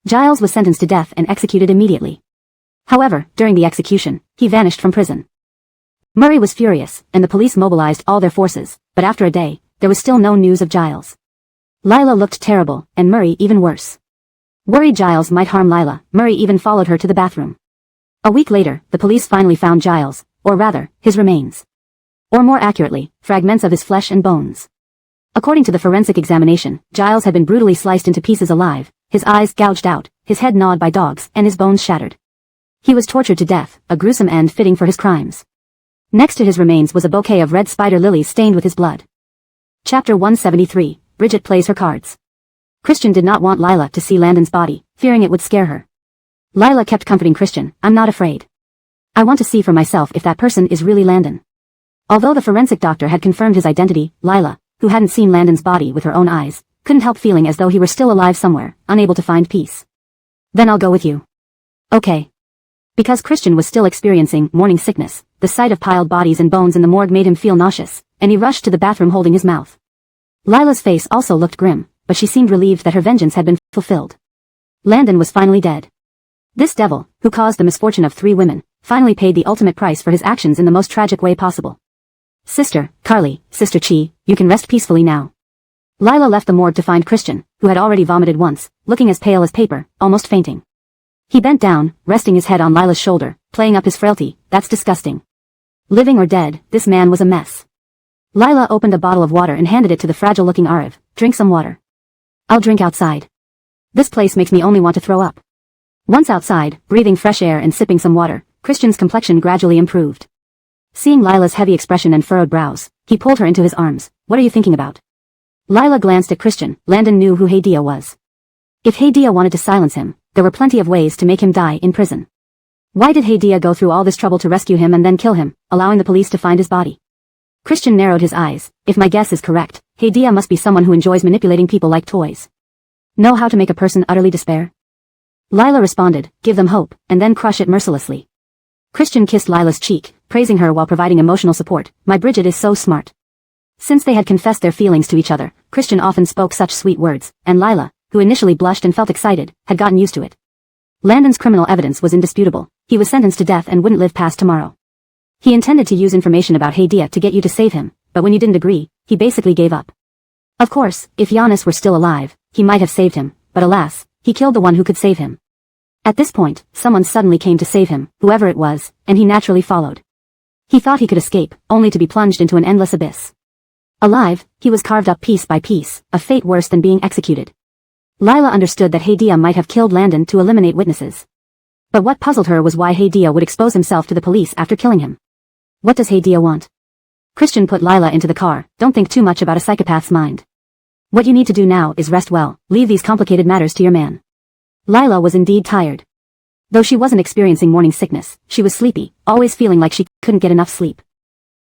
Giles was sentenced to death and executed immediately. However, during the execution, he vanished from prison. Murray was furious, and the police mobilized all their forces, but after a day, there was still no news of Giles. Lila looked terrible, and Murray even worse. Worried Giles might harm Lila, Murray even followed her to the bathroom. A week later, the police finally found Giles, or rather, his remains. Or more accurately, fragments of his flesh and bones. According to the forensic examination, Giles had been brutally sliced into pieces alive, his eyes gouged out, his head gnawed by dogs, and his bones shattered. He was tortured to death, a gruesome end fitting for his crimes. Next to his remains was a bouquet of red spider lilies stained with his blood. Chapter 173, Bridget plays her cards. Christian did not want Lila to see Landon's body, fearing it would scare her. Lila kept comforting Christian, I'm not afraid. I want to see for myself if that person is really Landon. Although the forensic doctor had confirmed his identity, Lila, who hadn't seen Landon's body with her own eyes, couldn't help feeling as though he were still alive somewhere, unable to find peace. Then I'll go with you. Okay. Because Christian was still experiencing morning sickness, the sight of piled bodies and bones in the morgue made him feel nauseous, and he rushed to the bathroom holding his mouth. Lila's face also looked grim, but she seemed relieved that her vengeance had been fulfilled. Landon was finally dead. This devil, who caused the misfortune of 3 women, finally paid the ultimate price for his actions in the most tragic way possible. Sister, Carly, Sister Chi, you can rest peacefully now. Lila left the morgue to find Christian, who had already vomited once, looking as pale as paper, almost fainting. He bent down, resting his head on Lila's shoulder, playing up his frailty. That's disgusting. Living or dead, this man was a mess. Lila opened a bottle of water and handed it to the fragile-looking Arif. Drink some water. I'll drink outside. This place makes me only want to throw up. Once outside, breathing fresh air and sipping some water, Christian's complexion gradually improved. Seeing Lila's heavy expression and furrowed brows, he pulled her into his arms. What are you thinking about? Lila glanced at Christian. Landon knew who He was. If He wanted to silence him, there were plenty of ways to make him die in prison. Why did He go through all this trouble to rescue him and then kill him, allowing the police to find his body? Christian narrowed his eyes. If my guess is correct, He must be someone who enjoys manipulating people like toys. Know how to make a person utterly despair? Lila responded, give them hope, and then crush it mercilessly. Christian kissed Lila's cheek, praising her while providing emotional support. My Bridget is so smart. Since they had confessed their feelings to each other, Christian often spoke such sweet words, and Lila, who initially blushed and felt excited, had gotten used to it. Landon's criminal evidence was indisputable. He was sentenced to death and wouldn't live past tomorrow. He intended to use information about He to get you to save him, but when you didn't agree, he basically gave up. Of course, if Giannis were still alive, he might have saved him, but alas, he killed the one who could save him. At this point, someone suddenly came to save him, whoever it was, and he naturally followed. He thought he could escape, only to be plunged into an endless abyss. Alive, he was carved up piece by piece, a fate worse than being executed. Lila understood that He might have killed Landon to eliminate witnesses. But what puzzled her was why He would expose himself to the police after killing him. What does He want? Christian put Lila into the car. Don't think too much about a psychopath's mind. What you need to do now is rest well, leave these complicated matters to your man. Lila was indeed tired. Though she wasn't experiencing morning sickness, she was sleepy, always feeling like she couldn't get enough sleep.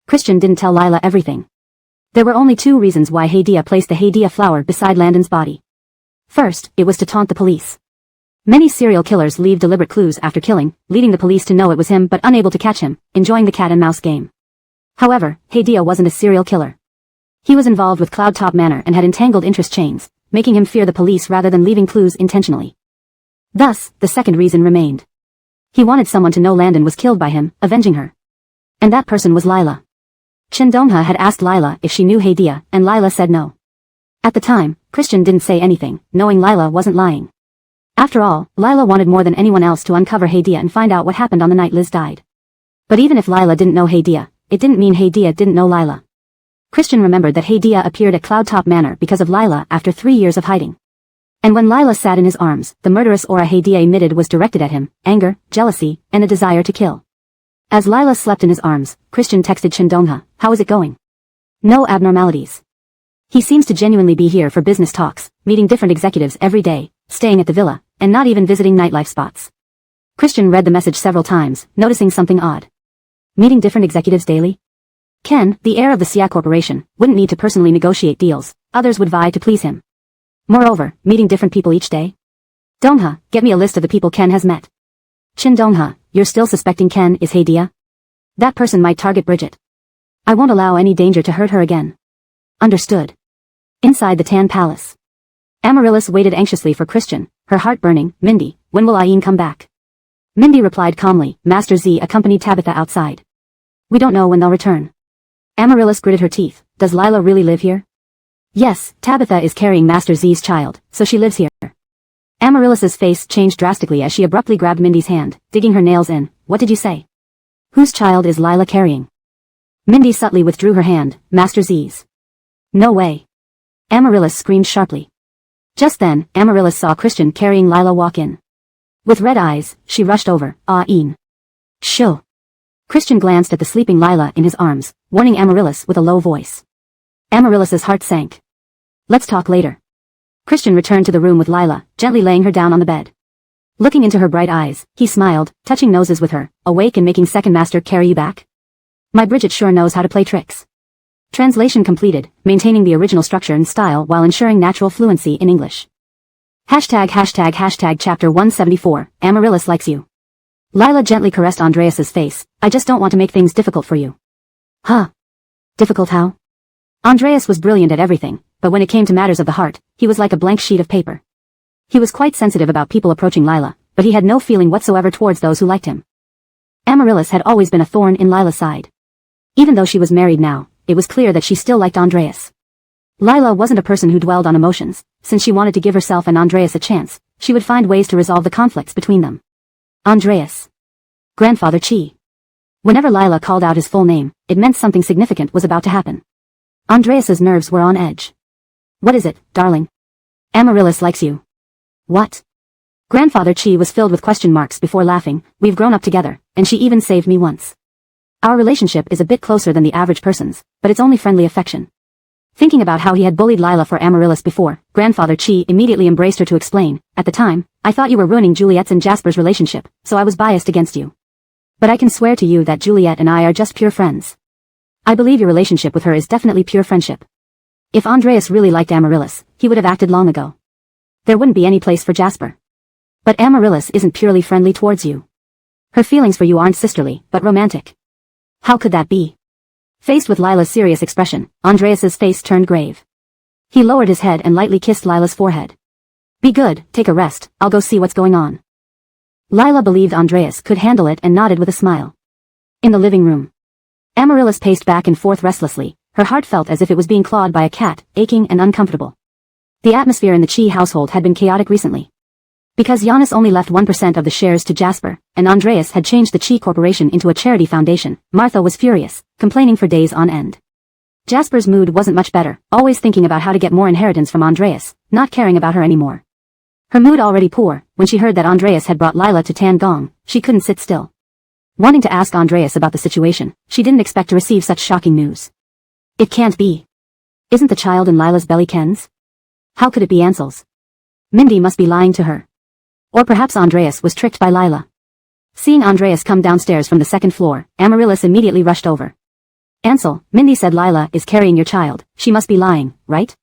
Christian didn't tell Lila everything. There were only 2 reasons why He placed the He flower beside Landon's body. First, it was to taunt the police. Many serial killers leave deliberate clues after killing, leading the police to know it was him but unable to catch him, enjoying the cat and mouse game. However, He wasn't a serial killer. He was involved with Cloud Top Manor and had entangled interest chains, making him fear the police rather than leaving clues intentionally. Thus, the second reason remained. He wanted someone to know Landon was killed by him, avenging her. And that person was Lila. Chen Dongha had asked Lila if she knew He, and Lila said no. At the time, Christian didn't say anything, knowing Lila wasn't lying. After all, Lila wanted more than anyone else to uncover He and find out what happened on the night Liz died. But even if Lila didn't know He, it didn't mean He didn't know Lila. Christian remembered that He appeared at Cloud Top Manor because of Lila after 3 years of hiding. And when Lila sat in his arms, the murderous aura He emitted was directed at him, anger, jealousy, and a desire to kill. As Lila slept in his arms, Christian texted Chen Dongha, how is it going? No abnormalities. He seems to genuinely be here for business talks, meeting different executives every day, staying at the villa, and not even visiting nightlife spots. Christian read the message several times, noticing something odd. Meeting different executives daily? Ken, the heir of the Xia Corporation, wouldn't need to personally negotiate deals, others would vie to please him. Moreover, meeting different people each day? Dongha, get me a list of the people Ken has met. Chen Dongha, you're still suspecting Ken is He? That person might target Bridget. I won't allow any danger to hurt her again. Understood. Inside the Tan Palace. Amaryllis waited anxiously for Christian, her heart burning. Mindy, when will Ayin come back? Mindy replied calmly. Master Z accompanied Tabitha outside. We don't know when they'll return. Amaryllis gritted her teeth. Does Lila really live here? Yes, Tabitha is carrying Master Z's child, so she lives here. Amaryllis's face changed drastically as she abruptly grabbed Mindy's hand, digging her nails in. What did you say? Whose child is Lila carrying? Mindy subtly withdrew her hand. Master Z's. No way. Amaryllis screamed sharply. Just then, Amaryllis saw Christian carrying Lila walk in. With red eyes, she rushed over. Ayin. Shoo. Christian glanced at the sleeping Lila in his arms, warning Amaryllis with a low voice. Amaryllis's heart sank. Let's talk later. Christian returned to the room with Lila, gently laying her down on the bed. Looking into her bright eyes, he smiled, touching noses with her. Awake and making second master carry you back? My Bridget sure knows how to play tricks. Translation completed, maintaining the original structure and style while ensuring natural fluency in English. ###chapter 174, Amaryllis likes you. Lila gently caressed Andreas's face. I just don't want to make things difficult for you. Huh? Difficult how? Andreas was brilliant at everything, but when it came to matters of the heart, he was like a blank sheet of paper. He was quite sensitive about people approaching Lila, but he had no feeling whatsoever towards those who liked him. Amaryllis had always been a thorn in Lila's side. Even though she was married now, it was clear that she still liked Andreas. Lila wasn't a person who dwelled on emotions. Since she wanted to give herself and Andreas a chance, she would find ways to resolve the conflicts between them. Andreas. Grandfather Chi. Whenever Lila called out his full name, it meant something significant was about to happen. Andreas's nerves were on edge. What is it, darling? Amaryllis likes you. What? Grandfather Chi was filled with question marks before laughing. We've grown up together, and she even saved me once. Our relationship is a bit closer than the average person's, but it's only friendly affection. Thinking about how he had bullied Lila for Amaryllis before, Grandfather Chi immediately embraced her to explain, at the time, I thought you were ruining Juliet's and Jasper's relationship, so I was biased against you. But I can swear to you that Juliet and I are just pure friends. I believe your relationship with her is definitely pure friendship. If Andreas really liked Amaryllis, he would have acted long ago. There wouldn't be any place for Jasper. But Amaryllis isn't purely friendly towards you. Her feelings for you aren't sisterly, but romantic. How could that be? Faced with Lila's serious expression, Andreas's face turned grave. He lowered his head and lightly kissed Lila's forehead. Be good, take a rest, I'll go see what's going on. Lila believed Andreas could handle it and nodded with a smile. In the living room. Amaryllis paced back and forth restlessly. Her heart felt as if it was being clawed by a cat, aching and uncomfortable. The atmosphere in the Chi household had been chaotic recently. Because Giannis only left 1% of the shares to Jasper, and Andreas had changed the Chi Corporation into a charity foundation, Martha was furious, complaining for days on end. Jasper's mood wasn't much better, always thinking about how to get more inheritance from Andreas, not caring about her anymore. Her mood already poor, when she heard that Andreas had brought Lila to Tan Gong, she couldn't sit still. Wanting to ask Andreas about the situation, she didn't expect to receive such shocking news. It can't be. Isn't the child in Lila's belly Ken's? How could it be Ansel's? Mindy must be lying to her. Or perhaps Andreas was tricked by Lila. Seeing Andreas come downstairs from the second floor, Amaryllis immediately rushed over. Ansel, Mindy said Lila is carrying your child, she must be lying, right?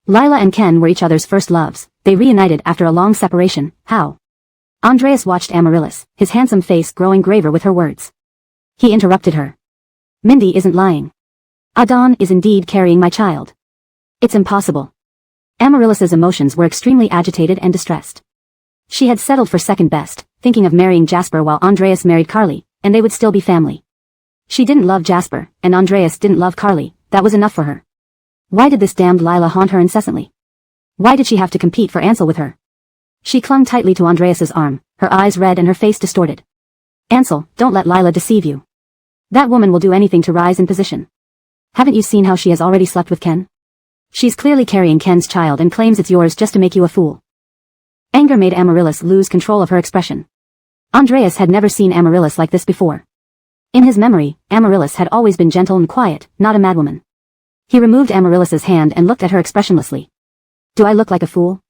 Lila and Ken were each other's first loves, they reunited after a long separation, how? Andreas watched Amaryllis, his handsome face growing graver with her words. He interrupted her. Mindy isn't lying. Adon is indeed carrying my child. It's impossible. Amaryllis's emotions were extremely agitated and distressed. She had settled for second best, thinking of marrying Jasper while Andreas married Carly, and they would still be family. She didn't love Jasper, and Andreas didn't love Carly, that was enough for her. Why did this damned Lila haunt her incessantly? Why did she have to compete for Ansel with her? She clung tightly to Andreas's arm, her eyes red and her face distorted. Ansel, don't let Lila deceive you. That woman will do anything to rise in position. Haven't you seen how she has already slept with Ken? She's clearly carrying Ken's child and claims it's yours just to make you a fool. Anger made Amaryllis lose control of her expression. Andreas had never seen Amaryllis like this before. In his memory, Amaryllis had always been gentle and quiet, not a madwoman. He removed Amaryllis's hand and looked at her expressionlessly. Do I look like a fool?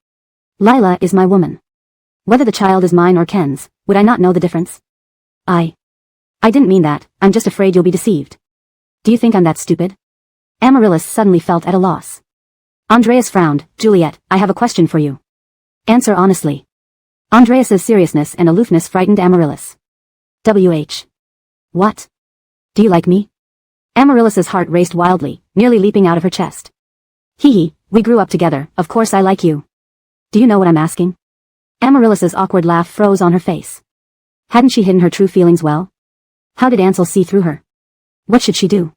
Lila is my woman. Whether the child is mine or Ken's, would I not know the difference? I didn't mean that, I'm just afraid you'll be deceived. Do you think I'm that stupid? Amaryllis suddenly felt at a loss. Andreas frowned. Juliet, I have a question for you. Answer honestly. Andreas's seriousness and aloofness frightened Amaryllis. WH. What? Do you like me? Amaryllis's heart raced wildly, nearly leaping out of her chest. He, we grew up together, of course I like you. Do you know what I'm asking? Amaryllis's awkward laugh froze on her face. Hadn't she hidden her true feelings well? How did Ansel see through her? What should she do?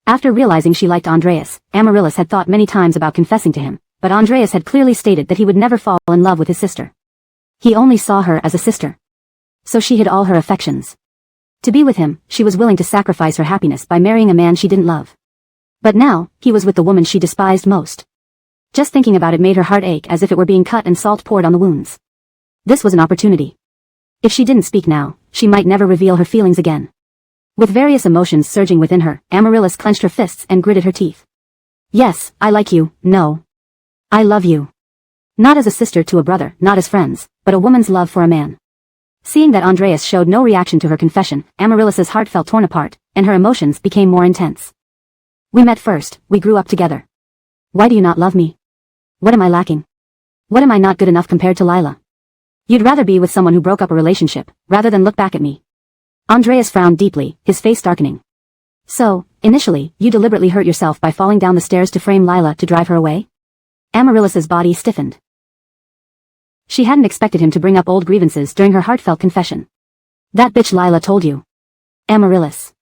After realizing she liked Andreas, Amaryllis had thought many times about confessing to him, but Andreas had clearly stated that he would never fall in love with his sister. He only saw her as a sister. So she hid all her affections. To be with him, she was willing to sacrifice her happiness by marrying a man she didn't love. But now, he was with the woman she despised most. Just thinking about it made her heart ache as if it were being cut and salt poured on the wounds. This was an opportunity. If she didn't speak now, she might never reveal her feelings again. With various emotions surging within her, Amaryllis clenched her fists and gritted her teeth. Yes, I like you, no. I love you. Not as a sister to a brother, not as friends, but a woman's love for a man. Seeing that Andreas showed no reaction to her confession, Amaryllis's heart felt torn apart, and her emotions became more intense. We met first, we grew up together. Why do you not love me? What am I lacking? What am I not good enough compared to Lila? You'd rather be with someone who broke up a relationship, rather than look back at me. Andreas frowned deeply, his face darkening. So, initially, you deliberately hurt yourself by falling down the stairs to frame Lila to drive her away? Amaryllis's body stiffened. She hadn't expected him to bring up old grievances during her heartfelt confession. That bitch Lila told you. Amaryllis.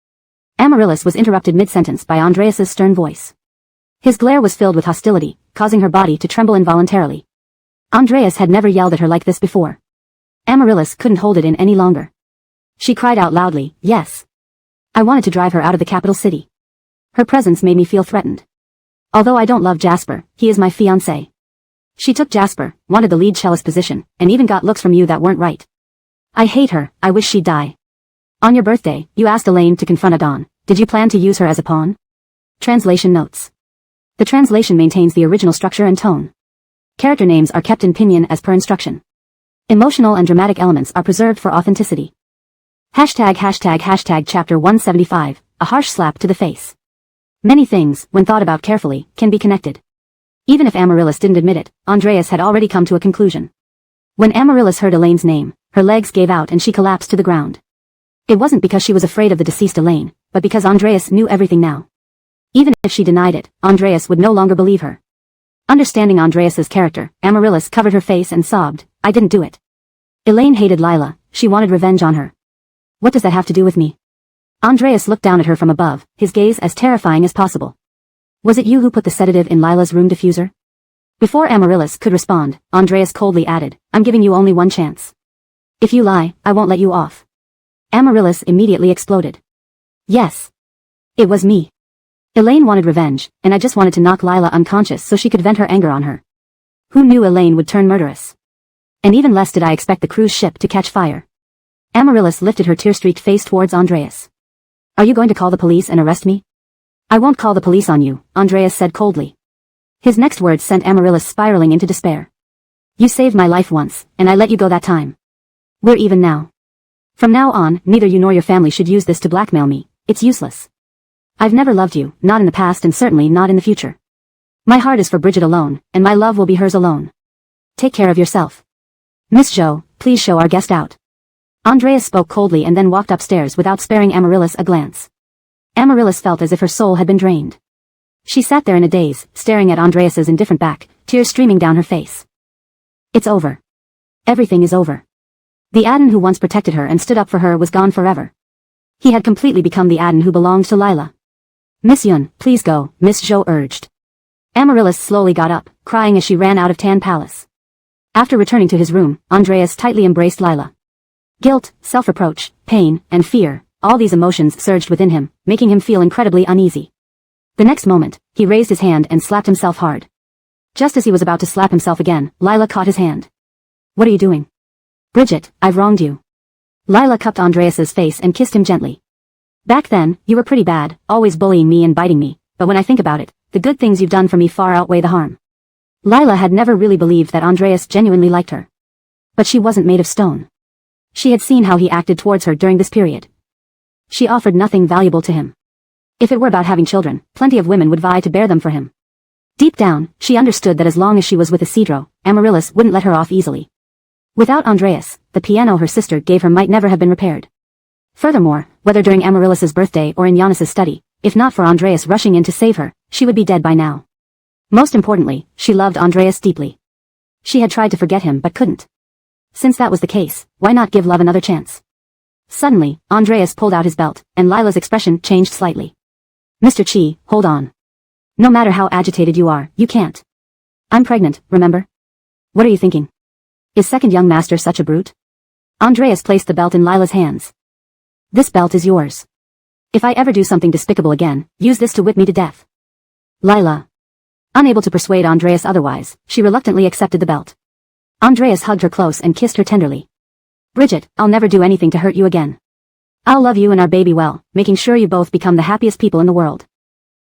Amaryllis was interrupted mid-sentence by Andreas's stern voice. His glare was filled with hostility, causing her body to tremble involuntarily. Andreas had never yelled at her like this before. Amaryllis couldn't hold it in any longer. She cried out loudly, yes. I wanted to drive her out of the capital city. Her presence made me feel threatened. Although I don't love Jasper, he is my fiancé. She took Jasper, wanted the lead cellist position, and even got looks from you that weren't right. I hate her, I wish she'd die. On your birthday, you asked Elaine to confront Adon. Did you plan to use her as a pawn? Translation notes. The translation maintains the original structure and tone. Character names are kept in pinyin as per instruction. Emotional and dramatic elements are preserved for authenticity. ##### Chapter 175, a harsh slap to the face. Many things, when thought about carefully, can be connected. Even if Amaryllis didn't admit it, Andreas had already come to a conclusion. When Amaryllis heard Elaine's name, her legs gave out and she collapsed to the ground. It wasn't because she was afraid of the deceased Elaine, but because Andreas knew everything now. Even if she denied it, Andreas would no longer believe her. Understanding Andreas's character, Amaryllis covered her face and sobbed, I didn't do it. Elaine hated Lila, she wanted revenge on her. What does that have to do with me? Andreas looked down at her from above, his gaze as terrifying as possible. Was it you who put the sedative in Lila's room diffuser? Before Amaryllis could respond, Andreas coldly added, I'm giving you only one chance. If you lie, I won't let you off. Amaryllis immediately exploded. Yes. It was me. Elaine wanted revenge, and I just wanted to knock Lila unconscious so she could vent her anger on her. Who knew Elaine would turn murderous? And even less did I expect the cruise ship to catch fire. Amaryllis lifted her tear-streaked face towards Andreas. Are you going to call the police and arrest me? I won't call the police on you, Andreas said coldly. His next words sent Amaryllis spiraling into despair. You saved my life once, and I let you go that time. We're even now. From now on, neither you nor your family should use this to blackmail me, it's useless. I've never loved you, not in the past and certainly not in the future. My heart is for Bridget alone, and my love will be hers alone. Take care of yourself. Miss Jo, please show our guest out. Andreas spoke coldly and then walked upstairs without sparing Amaryllis a glance. Amaryllis felt as if her soul had been drained. She sat there in a daze, staring at Andreas's indifferent back, tears streaming down her face. It's over. Everything is over. The Adon who once protected her and stood up for her was gone forever. He had completely become the Adon who belonged to Lila. Miss Yun, please go, Miss Jo urged. Amaryllis slowly got up, crying as she ran out of Tan Palace. After returning to his room, Andreas tightly embraced Lila. Guilt, self-reproach, pain, and fear, all these emotions surged within him, making him feel incredibly uneasy. The next moment, he raised his hand and slapped himself hard. Just as he was about to slap himself again, Lila caught his hand. What are you doing? Bridget, I've wronged you. Lila cupped Andreas's face and kissed him gently. Back then, you were pretty bad, always bullying me and biting me, but when I think about it, the good things you've done for me far outweigh the harm. Lila had never really believed that Andreas genuinely liked her. But she wasn't made of stone. She had seen how he acted towards her during this period. She offered nothing valuable to him. If it were about having children, plenty of women would vie to bear them for him. Deep down, she understood that as long as she was with Isidro, Amaryllis wouldn't let her off easily. Without Andreas, the piano her sister gave her might never have been repaired. Furthermore, whether during Amaryllis's birthday or in Giannis's study, if not for Andreas rushing in to save her, she would be dead by now. Most importantly, she loved Andreas deeply. She had tried to forget him but couldn't. Since that was the case, why not give love another chance? Suddenly, Andreas pulled out his belt, and Lila's expression changed slightly. Mr. Chi, hold on. No matter how agitated you are, you can't. I'm pregnant, remember? What are you thinking? Is second young master such a brute? Andreas placed the belt in Lila's hands. This belt is yours. If I ever do something despicable again, use this to whip me to death. Lila. Unable to persuade Andreas otherwise, she reluctantly accepted the belt. Andreas hugged her close and kissed her tenderly. Bridget, I'll never do anything to hurt you again. I'll love you and our baby well, making sure you both become the happiest people in the world.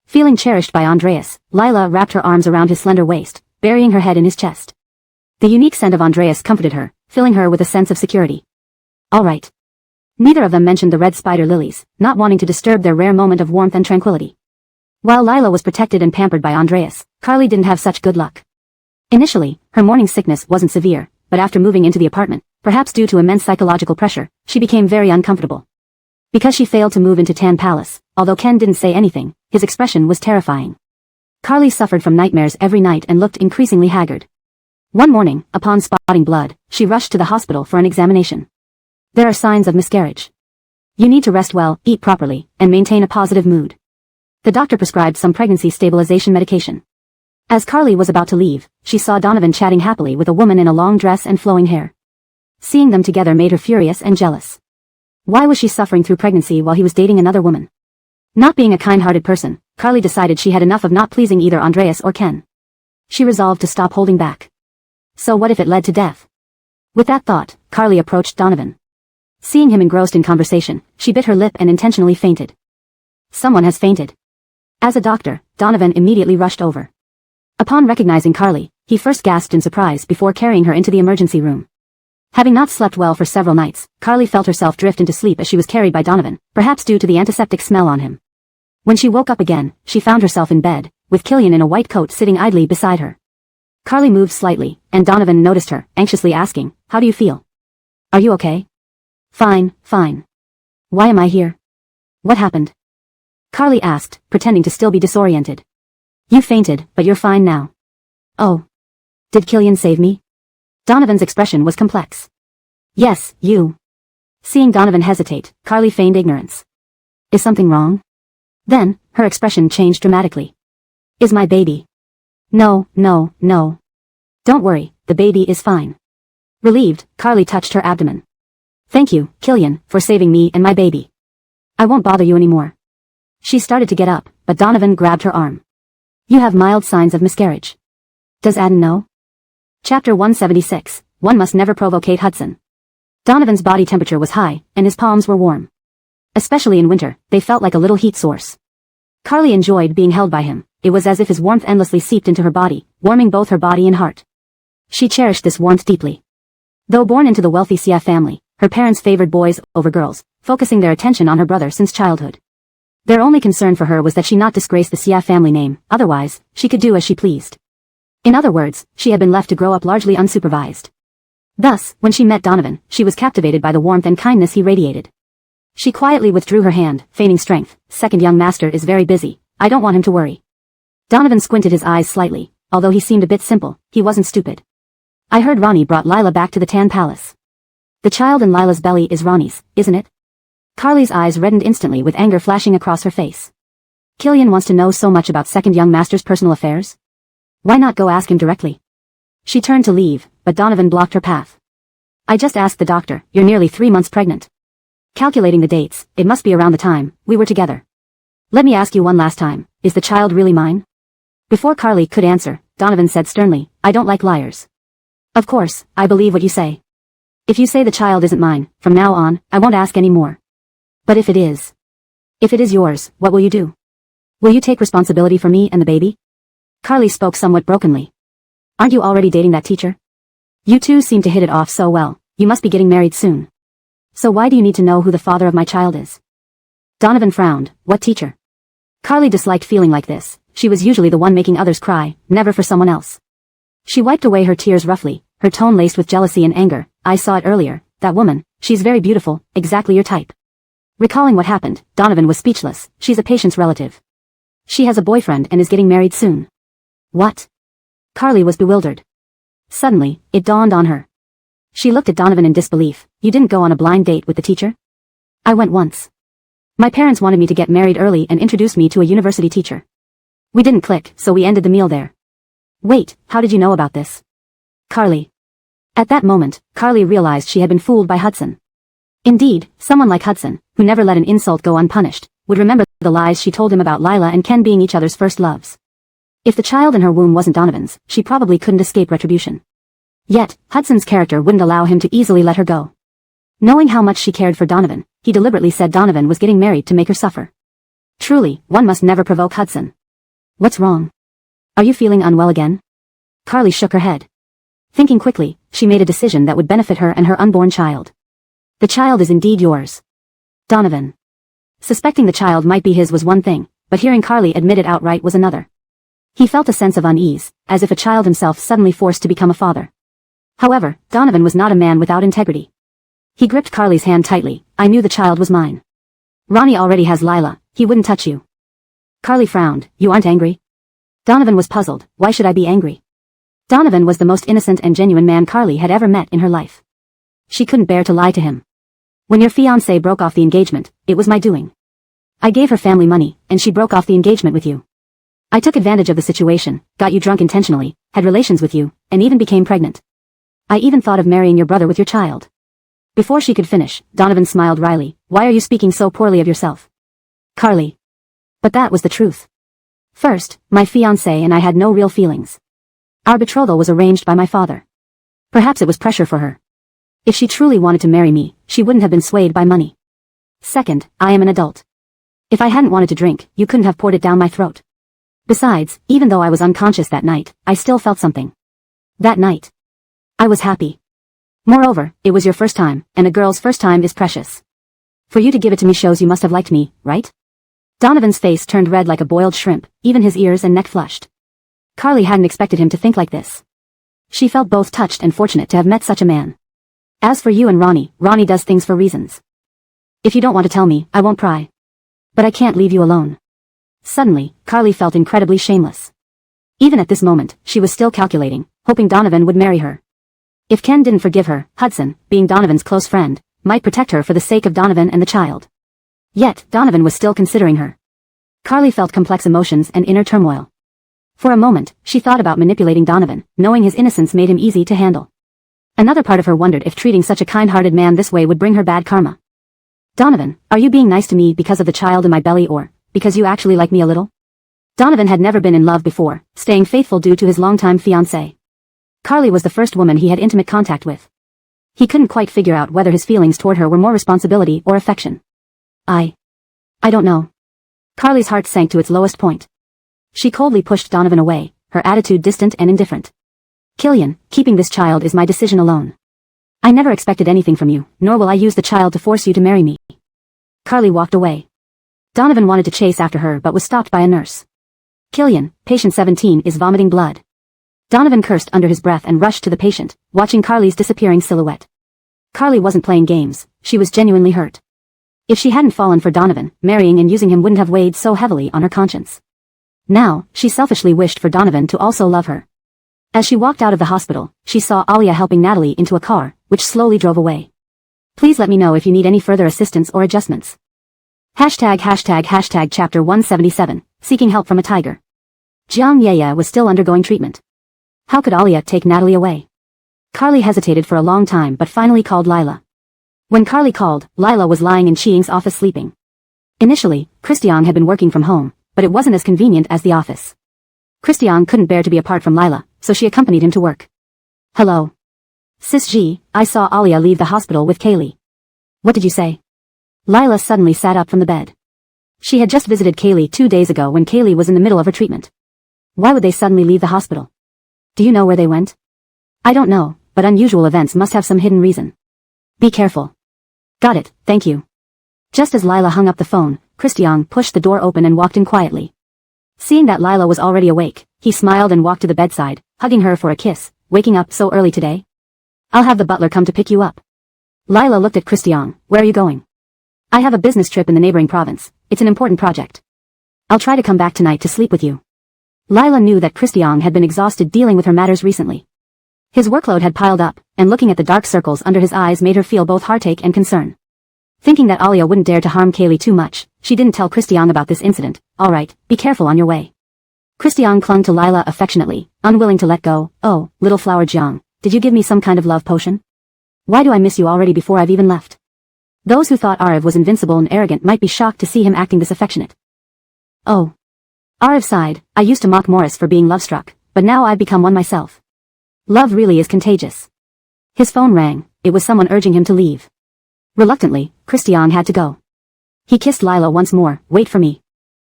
Feeling cherished by Andreas, Lila wrapped her arms around his slender waist, burying her head in his chest. The unique scent of Andreas comforted her, filling her with a sense of security. All right. Neither of them mentioned the red spider lilies, not wanting to disturb their rare moment of warmth and tranquility. While Lila was protected and pampered by Andreas, Carly didn't have such good luck. Initially, her morning sickness wasn't severe, but after moving into the apartment, Perhaps due to immense psychological pressure, she became very uncomfortable. Because she failed to move into Tan Palace, although Ken didn't say anything, his expression was terrifying. Carly suffered from nightmares every night and looked increasingly haggard. One morning, upon spotting blood, she rushed to the hospital for an examination. There are signs of miscarriage. You need to rest well, eat properly, and maintain a positive mood. The doctor prescribed some pregnancy stabilization medication. As Carly was about to leave, she saw Donovan chatting happily with a woman in a long dress and flowing hair. Seeing them together made her furious and jealous. Why was she suffering through pregnancy while he was dating another woman? Not being a kind-hearted person, Carly decided she had enough of not pleasing either Andreas or Ken. She resolved to stop holding back. So what if it led to death? With that thought, Carly approached Donovan. Seeing him engrossed in conversation, she bit her lip and intentionally fainted. Someone has fainted. As a doctor, Donovan immediately rushed over. Upon recognizing Carly, he first gasped in surprise before carrying her into the emergency room. Having not slept well for several nights, Carly felt herself drift into sleep as she was carried by Donovan, perhaps due to the antiseptic smell on him. When she woke up again, she found herself in bed, with Killian in a white coat sitting idly beside her. Carly moved slightly, and Donovan noticed her, anxiously asking, "How do you feel? Are you okay?" "Fine, fine. Why am I here? What happened?" Carly asked, pretending to still be disoriented. "You fainted, but you're fine now." "Oh. Did Killian save me?" Donovan's expression was complex. "Yes, you." Seeing Donovan hesitate, Carly feigned ignorance. "Is something wrong?" Then, her expression changed dramatically. "Is my baby?" "No, no, no. Don't worry, the baby is fine." Relieved, Carly touched her abdomen. "Thank you, Killian, for saving me and my baby. I won't bother you anymore." She started to get up, but Donovan grabbed her arm. "You have mild signs of miscarriage. Does Aden know?" Chapter 176, One Must Never Provocate Hudson. Donovan's body temperature was high, and his palms were warm. Especially in winter, they felt like a little heat source. Carly enjoyed being held by him. It was as if his warmth endlessly seeped into her body, warming both her body and heart. She cherished this warmth deeply. Though born into the wealthy Sia family, her parents favored boys over girls, focusing their attention on her brother since childhood. Their only concern for her was that she not disgrace the Sia family name, otherwise, she could do as she pleased. In other words, she had been left to grow up largely unsupervised. Thus, when she met Donovan, she was captivated by the warmth and kindness he radiated. She quietly withdrew her hand, feigning strength. "Second young master is very busy. I don't want him to worry." Donovan squinted his eyes slightly. Although he seemed a bit simple, he wasn't stupid. "I heard Ronnie brought Lila back to the Tan Palace. The child in Lila's belly is Ronnie's, isn't it?" Carly's eyes reddened instantly with anger flashing across her face. Killian wants to know so much about second young master's personal affairs? Why not go ask him directly? She turned to leave, but Donovan blocked her path. "I just asked the doctor. You're nearly 3 months pregnant. Calculating the dates, it must be around the time we were together. Let me ask you one last time, is the child really mine?" Before Carly could answer, Donovan said sternly, "I don't like liars. Of course, I believe what you say. If you say the child isn't mine, from now on, I won't ask any more. But if it is? If it is yours, what will you do? Will you take responsibility for me and the baby?" Carly spoke somewhat brokenly. "Aren't you already dating that teacher? You two seem to hit it off so well. You must be getting married soon. So why do you need to know who the father of my child is?" Donovan frowned. What teacher? Carly disliked feeling like this. She was usually the one making others cry, never for someone else. She wiped away her tears roughly, her tone laced with jealousy and anger. "I saw it earlier. That woman, she's very beautiful, exactly your type." Recalling what happened, Donovan was speechless. "She's a patient's relative. She has a boyfriend and is getting married soon." "What?" Carly was bewildered. Suddenly, it dawned on her. She looked at Donovan in disbelief. "You didn't go on a blind date with the teacher?" "I went once. My parents wanted me to get married early and introduced me to a university teacher. We didn't click, so we ended the meal there." "Wait, how did you know about this?" Carly. At that moment, Carly realized she had been fooled by Hudson. Indeed, someone like Hudson, who never let an insult go unpunished, would remember the lies she told him about Lila and Ken being each other's first loves. If the child in her womb wasn't Donovan's, she probably couldn't escape retribution. Yet, Hudson's character wouldn't allow him to easily let her go. Knowing how much she cared for Donovan, he deliberately said Donovan was getting married to make her suffer. Truly, one must never provoke Hudson. "What's wrong? Are you feeling unwell again?" Carly shook her head. Thinking quickly, she made a decision that would benefit her and her unborn child. "The child is indeed yours, Donovan." Suspecting the child might be his was one thing, but hearing Carly admit it outright was another. He felt a sense of unease, as if a child himself suddenly forced to become a father. However, Donovan was not a man without integrity. He gripped Carly's hand tightly. I knew the child was mine. Ronnie already has Lila, he wouldn't touch you. Carly frowned. You aren't angry? Donovan was puzzled. Why should I be angry? Donovan was the most innocent and genuine man Carly had ever met in her life. She couldn't bear to lie to him. When your fiancé broke off the engagement, it was my doing. I gave her family money, and she broke off the engagement with you. I took advantage of the situation, got you drunk intentionally, had relations with you, and even became pregnant. I even thought of marrying your brother with your child. Before she could finish, Donovan smiled wryly. Why are you speaking so poorly of yourself? Carly. But that was the truth. First, my fiancé and I had no real feelings. Our betrothal was arranged by my father. Perhaps it was pressure for her. If she truly wanted to marry me, she wouldn't have been swayed by money. Second, I am an adult. If I hadn't wanted to drink, you couldn't have poured it down my throat. Besides, even though I was unconscious that night, I still felt something. That night. I was happy. Moreover, it was your first time, and a girl's first time is precious. For you to give it to me shows you must have liked me, right? Donovan's face turned red like a boiled shrimp, even his ears and neck flushed. Carly hadn't expected him to think like this. She felt both touched and fortunate to have met such a man. As for you and Ronnie, Ronnie does things for reasons. If you don't want to tell me, I won't pry. But I can't leave you alone. Suddenly, Carly felt incredibly shameless. Even at this moment, she was still calculating, hoping Donovan would marry her. If Ken didn't forgive her, Hudson, being Donovan's close friend, might protect her for the sake of Donovan and the child. Yet, Donovan was still considering her. Carly felt complex emotions and inner turmoil. For a moment, she thought about manipulating Donovan, knowing his innocence made him easy to handle. Another part of her wondered if treating such a kind-hearted man this way would bring her bad karma. Donovan, are you being nice to me because of the child in my belly or because you actually like me a little? Donovan had never been in love before, staying faithful due to his longtime fiancée. Carly was the first woman he had intimate contact with. He couldn't quite figure out whether his feelings toward her were more responsibility or affection. I don't know. Carly's heart sank to its lowest point. She coldly pushed Donovan away, her attitude distant and indifferent. Killian, keeping this child is my decision alone. I never expected anything from you, nor will I use the child to force you to marry me. Carly walked away. Donovan wanted to chase after her but was stopped by a nurse. Killian, patient 17 is vomiting blood. Donovan cursed under his breath and rushed to the patient, watching Carly's disappearing silhouette. Carly wasn't playing games, she was genuinely hurt. If she hadn't fallen for Donovan, marrying and using him wouldn't have weighed so heavily on her conscience. Now, she selfishly wished for Donovan to also love her. As she walked out of the hospital, she saw Alia helping Natalie into a car, which slowly drove away. Please let me know if you need any further assistance or adjustments. Hashtag chapter 177, seeking help from a tiger. Jiang Yeye was still undergoing treatment. How could Alia take Natalie away? Carly hesitated for a long time but finally called Lila. When Carly called, Lila was lying in Chiang's office sleeping. Initially, Christian had been working from home, but it wasn't as convenient as the office. Christian couldn't bear to be apart from Lila, so she accompanied him to work. Hello. Sis G, I saw Alia leave the hospital with Kaylee. What did you say? Lila suddenly sat up from the bed. She had just visited Kaylee 2 days ago when Kaylee was in the middle of her treatment. Why would they suddenly leave the hospital? Do you know where they went? I don't know, but unusual events must have some hidden reason. Be careful. Got it, thank you. Just as Lila hung up the phone, Christian pushed the door open and walked in quietly. Seeing that Lila was already awake, he smiled and walked to the bedside, hugging her for a kiss. Waking up so early today? I'll have the butler come to pick you up. Lila looked at Christian. Where are you going? I have a business trip in the neighboring province. It's an important project. I'll try to come back tonight to sleep with you. Lila knew that Christian had been exhausted dealing with her matters recently. His workload had piled up, and looking at the dark circles under his eyes made her feel both heartache and concern. Thinking that Alia wouldn't dare to harm Kaylee too much, she didn't tell Christian about this incident. All right, be careful on your way. Christian clung to Lila affectionately, unwilling to let go. Oh, little flower Jiang, did you give me some kind of love potion? Why do I miss you already before I've even left? Those who thought Arav was invincible and arrogant might be shocked to see him acting this affectionate. Oh. Arav sighed. I used to mock Morris for being love-struck, but now I've become one myself. Love really is contagious. His phone rang. It was someone urging him to leave. Reluctantly, Christian had to go. He kissed Lila once more. Wait for me.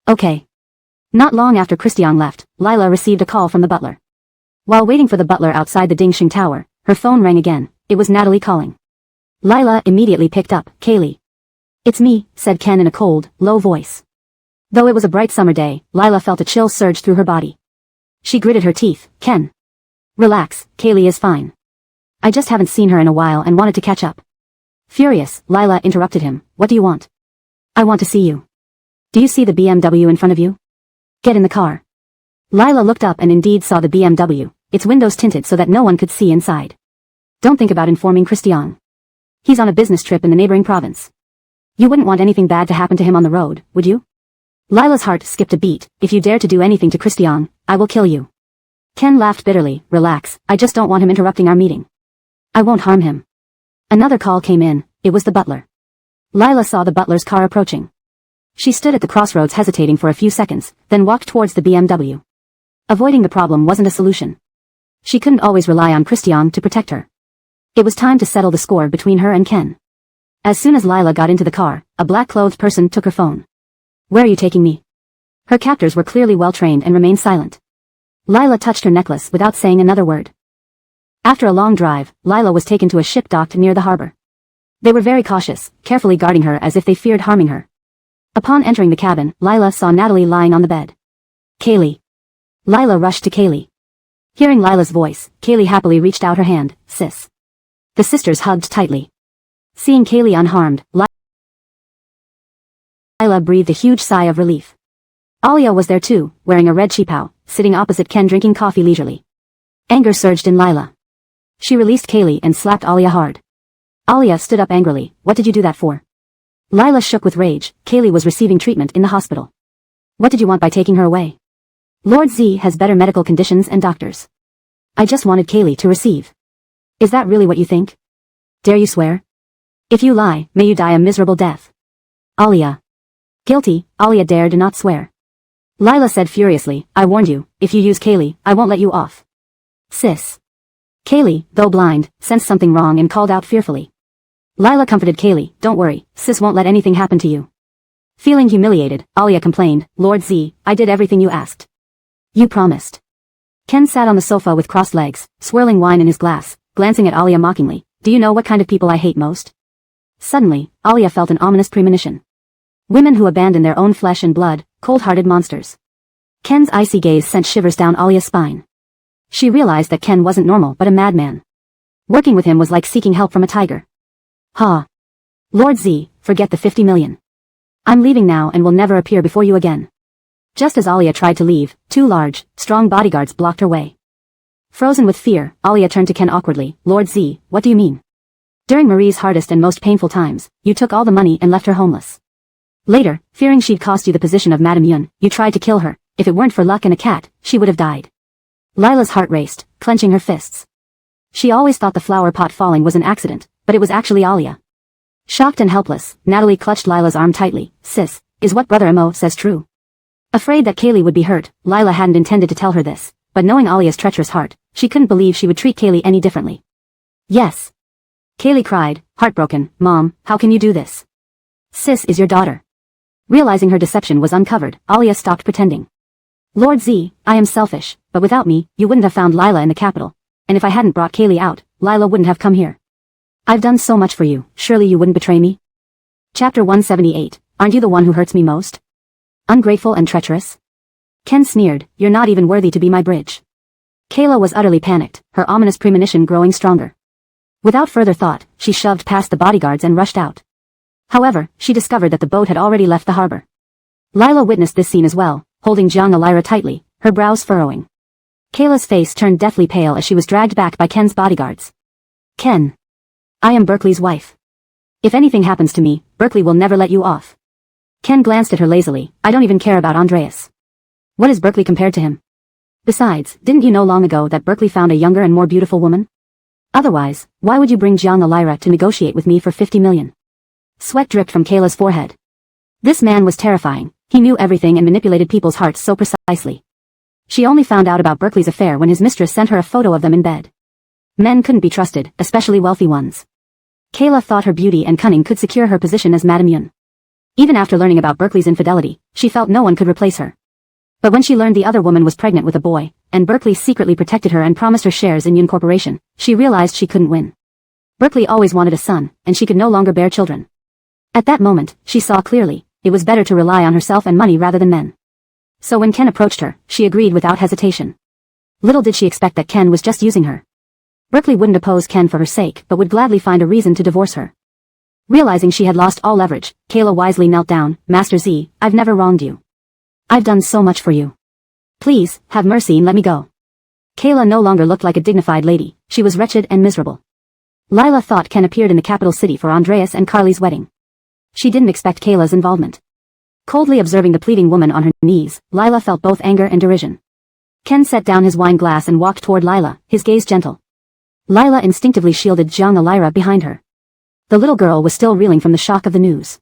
Okay. Not long after Christian left, Lila received a call from the butler. While waiting for the butler outside the Dingxing Tower, her phone rang again. It was Natalie calling. Lila immediately picked up. Kaylee. It's me, said Ken in a cold, low voice. Though it was a bright summer day, Lila felt a chill surge through her body. She gritted her teeth. Ken. Relax, Kaylee is fine. I just haven't seen her in a while and wanted to catch up. Furious, Lila interrupted him. What do you want? I want to see you. Do you see the BMW in front of you? Get in the car. Lila looked up and indeed saw the BMW, its windows tinted so that no one could see inside. Don't think about informing Christian. He's on a business trip in the neighboring province. You wouldn't want anything bad to happen to him on the road, would you? Lila's heart skipped a beat. If you dare to do anything to Christian, I will kill you. Ken laughed bitterly. Relax, I just don't want him interrupting our meeting. I won't harm him. Another call came in. It was the butler. Lila saw the butler's car approaching. She stood at the crossroads hesitating for a few seconds, then walked towards the BMW. Avoiding the problem wasn't a solution. She couldn't always rely on Christian to protect her. It was time to settle the score between her and Ken. As soon as Lila got into the car, a black-clothed person took her phone. Where are you taking me? Her captors were clearly well-trained and remained silent. Lila touched her necklace without saying another word. After a long drive, Lila was taken to a ship docked near the harbor. They were very cautious, carefully guarding her as if they feared harming her. Upon entering the cabin, Lila saw Natalie lying on the bed. Kaylee. Lila rushed to Kaylee. Hearing Lila's voice, Kaylee happily reached out her hand. Sis. The sisters hugged tightly. Seeing Kaylee unharmed, Lila breathed a huge sigh of relief. Alia was there too, wearing a red cheapao, sitting opposite Ken drinking coffee leisurely. Anger surged in Lila. She released Kaylee and slapped Alia hard. Alia stood up angrily. What did you do that for? Lila shook with rage. Kaylee was receiving treatment in the hospital. What did you want by taking her away? Lord Z has better medical conditions and doctors. I just wanted Kaylee to receive. Is that really what you think? Dare you swear? If you lie, may you die a miserable death. Alia. Guilty, Alia dared not swear. Lila said furiously, I warned you, if you use Kaylee, I won't let you off. Sis. Kaylee, though blind, sensed something wrong and called out fearfully. Lila comforted Kaylee, don't worry, sis won't let anything happen to you. Feeling humiliated, Alia complained, Lord Z, I did everything you asked. You promised. Ken sat on the sofa with crossed legs, swirling wine in his glass, glancing at Alia mockingly. Do you know what kind of people I hate most? Suddenly, Alia felt an ominous premonition. Women who abandon their own flesh and blood, cold-hearted monsters. Ken's icy gaze sent shivers down Alia's spine. She realized that Ken wasn't normal but a madman. Working with him was like seeking help from a tiger. Ha. Lord Z, forget the 50 million. I'm leaving now and will never appear before you again. Just as Alia tried to leave, two large, strong bodyguards blocked her way. Frozen with fear, Alia turned to Ken awkwardly. Lord Z, what do you mean? During Marie's hardest and most painful times, you took all the money and left her homeless. Later, fearing she'd cost you the position of Madame Yun, you tried to kill her. If it weren't for luck and a cat, she would have died. Lila's heart raced, clenching her fists. She always thought the flower pot falling was an accident, but it was actually Alia. Shocked and helpless, Natalie clutched Lila's arm tightly. Sis, is what Brother Mo says true? Afraid that Kaylee would be hurt, Lila hadn't intended to tell her this, but knowing Alia's treacherous heart, she couldn't believe she would treat Kaylee any differently. Yes. Kaylee cried, heartbroken, Mom, how can you do this? Sis is your daughter. Realizing her deception was uncovered, Alia stopped pretending. Lord Z, I am selfish, but without me, you wouldn't have found Lila in the capital, and if I hadn't brought Kaylee out, Lila wouldn't have come here. I've done so much for you, surely you wouldn't betray me? Chapter 178, Aren't you the one who hurts me most? Ungrateful and treacherous? Ken sneered, You're not even worthy to be my bridge. Kayla was utterly panicked, her ominous premonition growing stronger. Without further thought, she shoved past the bodyguards and rushed out. However, she discovered that the boat had already left the harbor. Lila witnessed this scene as well, holding Jiang Alira tightly, her brows furrowing. Kayla's face turned deathly pale as she was dragged back by Ken's bodyguards. Ken. I am Berkeley's wife. If anything happens to me, Berkeley will never let you off. Ken glanced at her lazily, I don't even care about Andreas. What is Berkeley compared to him? Besides, didn't you know long ago that Berkeley found a younger and more beautiful woman? Otherwise, why would you bring Jiang Alira to negotiate with me for 50 million? Sweat dripped from Kayla's forehead. This man was terrifying, he knew everything and manipulated people's hearts so precisely. She only found out about Berkeley's affair when his mistress sent her a photo of them in bed. Men couldn't be trusted, especially wealthy ones. Kayla thought her beauty and cunning could secure her position as Madame Yun. Even after learning about Berkeley's infidelity, she felt no one could replace her. But when she learned the other woman was pregnant with a boy, and Berkeley secretly protected her and promised her shares in Yun Corporation, she realized she couldn't win. Berkeley always wanted a son, and she could no longer bear children. At that moment, she saw clearly, it was better to rely on herself and money rather than men. So when Ken approached her, she agreed without hesitation. Little did she expect that Ken was just using her. Berkeley wouldn't oppose Ken for her sake but would gladly find a reason to divorce her. Realizing she had lost all leverage, Kayla wisely knelt down. Master Z, I've never wronged you. I've done so much for you. Please, have mercy and let me go. Kayla no longer looked like a dignified lady, she was wretched and miserable. Lila thought Ken appeared in the capital city for Andreas and Carly's wedding. She didn't expect Kayla's involvement. Coldly observing the pleading woman on her knees, Lila felt both anger and derision. Ken set down his wine glass and walked toward Lila, his gaze gentle. Lila instinctively shielded Jiang Alira behind her. The little girl was still reeling from the shock of the news.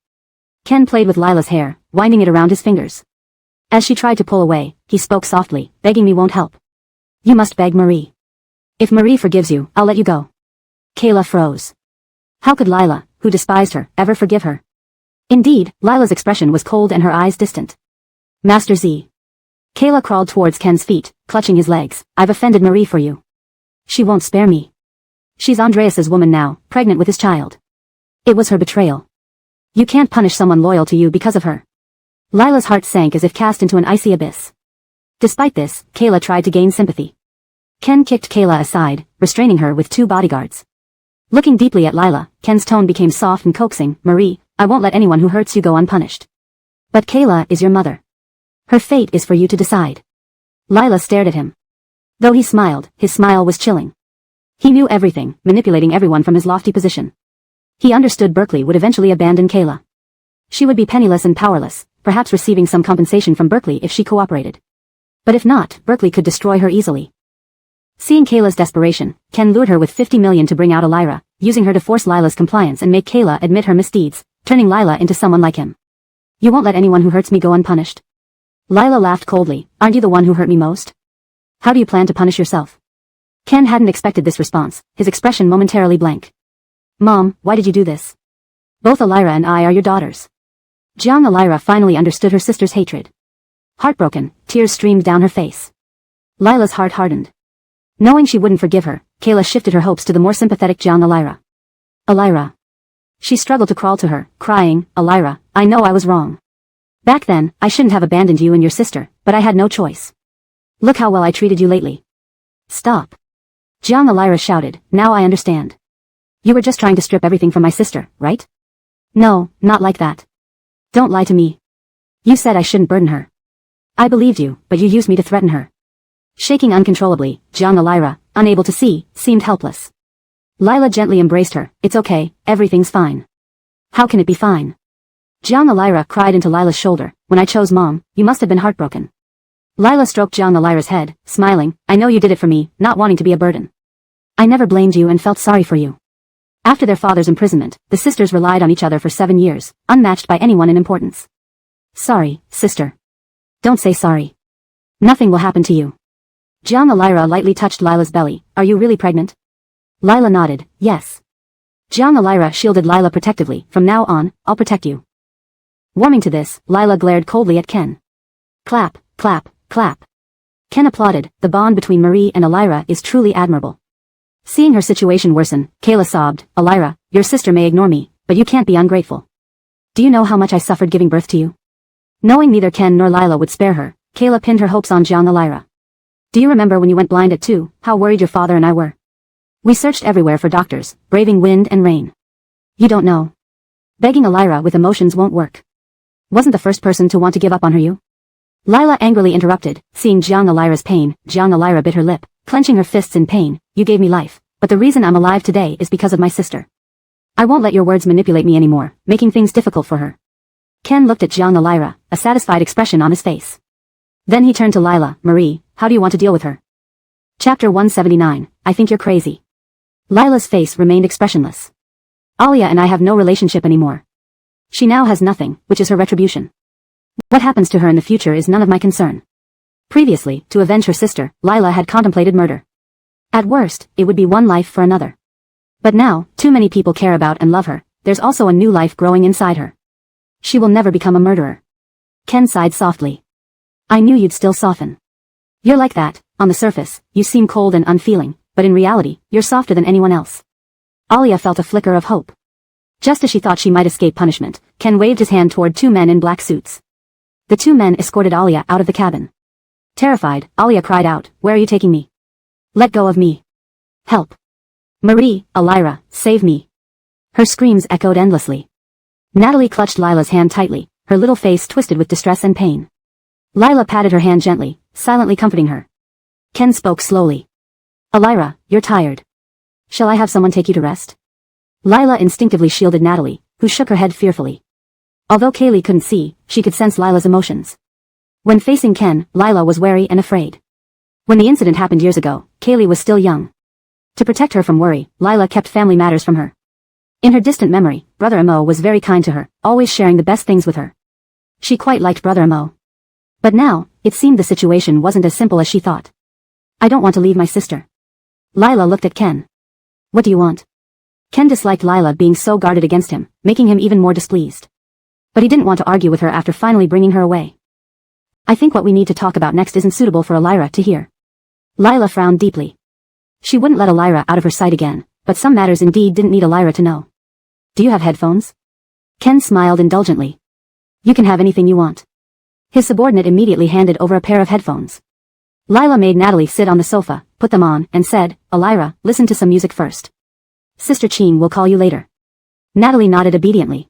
Ken played with Lila's hair, winding it around his fingers. As she tried to pull away, he spoke softly, begging me won't help. You must beg Marie. If Marie forgives you, I'll let you go. Kayla froze. How could Lila, who despised her, ever forgive her? Indeed, Lila's expression was cold and her eyes distant. Master Z. Kayla crawled towards Ken's feet, clutching his legs. I've offended Marie for you. She won't spare me. She's Andreas's woman now, pregnant with his child. It was her betrayal. You can't punish someone loyal to you because of her. Lila's heart sank as if cast into an icy abyss. Despite this, Kayla tried to gain sympathy. Ken kicked Kayla aside, restraining her with 2 bodyguards. Looking deeply at Lila, Ken's tone became soft and coaxing. Marie, I won't let anyone who hurts you go unpunished. But Kayla is your mother. Her fate is for you to decide. Lila stared at him. Though he smiled, his smile was chilling. He knew everything, manipulating everyone from his lofty position. He understood Berkeley would eventually abandon Kayla. She would be penniless and powerless, perhaps receiving some compensation from Berkeley if she cooperated. But if not, Berkeley could destroy her easily. Seeing Kayla's desperation, Ken lured her with 50 million to bring out Alira, using her to force Lila's compliance and make Kayla admit her misdeeds, turning Lila into someone like him. You won't let anyone who hurts me go unpunished? Lila laughed coldly. Aren't you the one who hurt me most? How do you plan to punish yourself? Ken hadn't expected this response, his expression momentarily blank. Mom, why did you do this? Both Alira and I are your daughters. Jiang Alira finally understood her sister's hatred. Heartbroken, tears streamed down her face. Lila's heart hardened. Knowing she wouldn't forgive her, Kayla shifted her hopes to the more sympathetic Jiang Alira. Alira. She struggled to crawl to her, crying, Alira, I know I was wrong. Back then, I shouldn't have abandoned you and your sister, but I had no choice. Look how well I treated you lately. Stop. Jiang Alira shouted, now I understand. You were just trying to strip everything from my sister, right? No, not like that. Don't lie to me. You said I shouldn't burden her. I believed you, but you used me to threaten her. Shaking uncontrollably, Jiang Alira, unable to see, seemed helpless. Lila gently embraced her. It's okay, everything's fine. How can it be fine? Jiang Alira cried into Lila's shoulder. When I chose Mom, you must have been heartbroken. Lila stroked Jiang Alira's head, smiling. I know you did it for me, not wanting to be a burden. I never blamed you and felt sorry for you. After their father's imprisonment, the sisters relied on each other for 7 years, unmatched by anyone in importance. Sorry, sister. Don't say sorry. Nothing will happen to you. Jiang Alira lightly touched Lila's belly. Are you really pregnant? Lila nodded, yes. Jiang Alira shielded Lila protectively. From now on, I'll protect you. Warming to this, Lila glared coldly at Ken. Clap, clap, clap. Ken applauded. The bond between Marie and Alira is truly admirable. Seeing her situation worsen, Kayla sobbed, Alira, your sister may ignore me, but you can't be ungrateful. Do you know how much I suffered giving birth to you? Knowing neither Ken nor Lila would spare her, Kayla pinned her hopes on Jiang Alira. Do you remember when you went blind at 2, how worried your father and I were? We searched everywhere for doctors, braving wind and rain. You don't know. Begging Alira with emotions won't work. Wasn't the first person to want to give up on her you? Lila angrily interrupted, seeing Jiang Alira's pain. Jiang Alira bit her lip, clenching her fists in pain. You gave me life, but the reason I'm alive today is because of my sister. I won't let your words manipulate me anymore, making things difficult for her. Ken looked at Jiang Alira, a satisfied expression on his face. Then he turned to Lila. Marie, how do you want to deal with her? Chapter 179, I think you're crazy. Lila's face remained expressionless. Alia and I have no relationship anymore. She now has nothing, which is her retribution. What happens to her in the future is none of my concern. Previously, to avenge her sister, Lila had contemplated murder. At worst, it would be one life for another. But now, too many people care about and love her, there's also a new life growing inside her. She will never become a murderer. Ken sighed softly. I knew you'd still soften. You're like that, on the surface, you seem cold and unfeeling, but in reality, you're softer than anyone else. Alia felt a flicker of hope. Just as she thought she might escape punishment, Ken waved his hand toward 2 men in black suits. The 2 men escorted Alia out of the cabin. Terrified, Alia cried out, Where are you taking me? Let go of me. Help. Marie, Elira, save me. Her screams echoed endlessly. Natalie clutched Lila's hand tightly, her little face twisted with distress and pain. Lila patted her hand gently, silently comforting her. Ken spoke slowly. Elira, you're tired. Shall I have someone take you to rest? Lila instinctively shielded Natalie, who shook her head fearfully. Although Kaylee couldn't see, she could sense Lila's emotions. When facing Ken, Lila was wary and afraid. When the incident happened years ago, Kaylee was still young. To protect her from worry, Lila kept family matters from her. In her distant memory, Brother Amo was very kind to her, always sharing the best things with her. She quite liked Brother Amo. But now, it seemed the situation wasn't as simple as she thought. I don't want to leave my sister. Lila looked at Ken. What do you want? Ken disliked Lila being so guarded against him, making him even more displeased. But he didn't want to argue with her after finally bringing her away. I think what we need to talk about next isn't suitable for Elira to hear. Lila frowned deeply. She wouldn't let Elira out of her sight again, but some matters indeed didn't need Elira to know. Do you have headphones? Ken smiled indulgently. You can have anything you want. His subordinate immediately handed over a pair of headphones. Lila made Natalie sit on the sofa, put them on, and said, Elira, listen to some music first. Sister Ching will call you later. Natalie nodded obediently.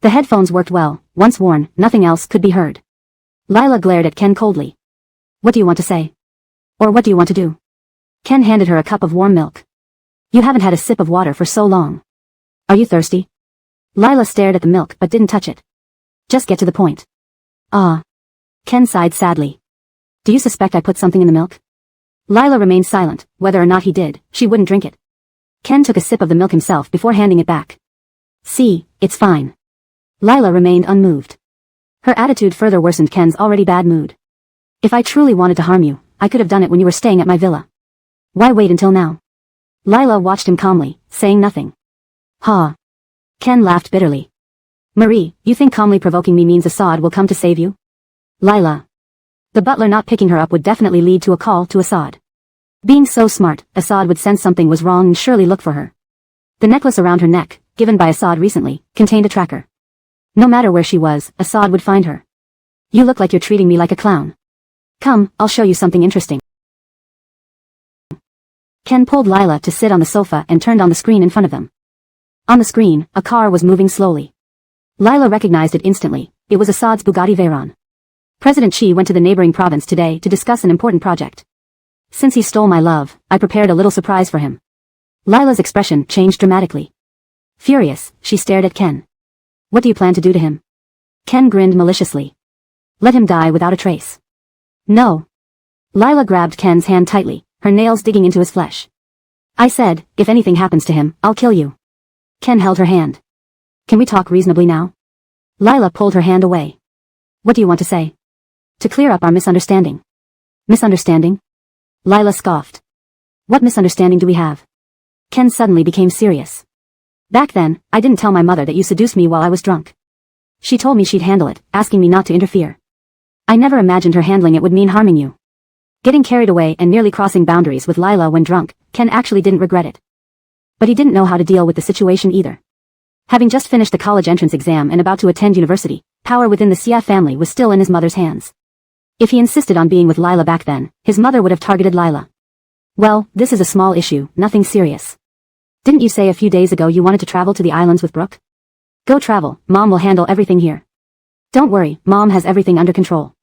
The headphones worked well. Once worn, nothing else could be heard. Lila glared at Ken coldly. What do you want to say? Or what do you want to do? Ken handed her a cup of warm milk. You haven't had a sip of water for so long. Are you thirsty? Lila stared at the milk but didn't touch it. Just get to the point. Ah. Ken sighed sadly. Do you suspect I put something in the milk? Lila remained silent. Whether or not he did, she wouldn't drink it. Ken took a sip of the milk himself before handing it back. See, it's fine. Lila remained unmoved. Her attitude further worsened Ken's already bad mood. If I truly wanted to harm you, I could have done it when you were staying at my villa. Why wait until now? Lila watched him calmly, saying nothing. Ha. Ken laughed bitterly. Marie, you think calmly provoking me means Assad will come to save you? Lila. The butler not picking her up would definitely lead to a call to Assad. Being so smart, Assad would sense something was wrong and surely look for her. The necklace around her neck, given by Assad recently, contained a tracker. No matter where she was, Assad would find her. You look like you're treating me like a clown. Come, I'll show you something interesting. Ken pulled Lila to sit on the sofa and turned on the screen in front of them. On the screen, a car was moving slowly. Lila recognized it instantly. It was Assad's Bugatti Veyron. President Xi went to the neighboring province today to discuss an important project. Since he stole my love, I prepared a little surprise for him. Lila's expression changed dramatically. Furious, she stared at Ken. What do you plan to do to him? Ken grinned maliciously. Let him die without a trace. No. Lila grabbed Ken's hand tightly, her nails digging into his flesh. I said, if anything happens to him, I'll kill you. Ken held her hand. Can we talk reasonably now? Lila pulled her hand away. What do you want to say? To clear up our misunderstanding. Misunderstanding? Lila scoffed. What misunderstanding do we have? Ken suddenly became serious. Back then, I didn't tell my mother that you seduced me while I was drunk. She told me she'd handle it, asking me not to interfere. I never imagined her handling it would mean harming you. Getting carried away and nearly crossing boundaries with Lila when drunk, Ken actually didn't regret it. But he didn't know how to deal with the situation either. Having just finished the college entrance exam and about to attend university, power within the Xia family was still in his mother's hands. If he insisted on being with Lila back then, his mother would have targeted Lila. Well, this is a small issue, nothing serious. Didn't you say a few days ago you wanted to travel to the islands with Brooke? Go travel, Mom will handle everything here. Don't worry, Mom has everything under control.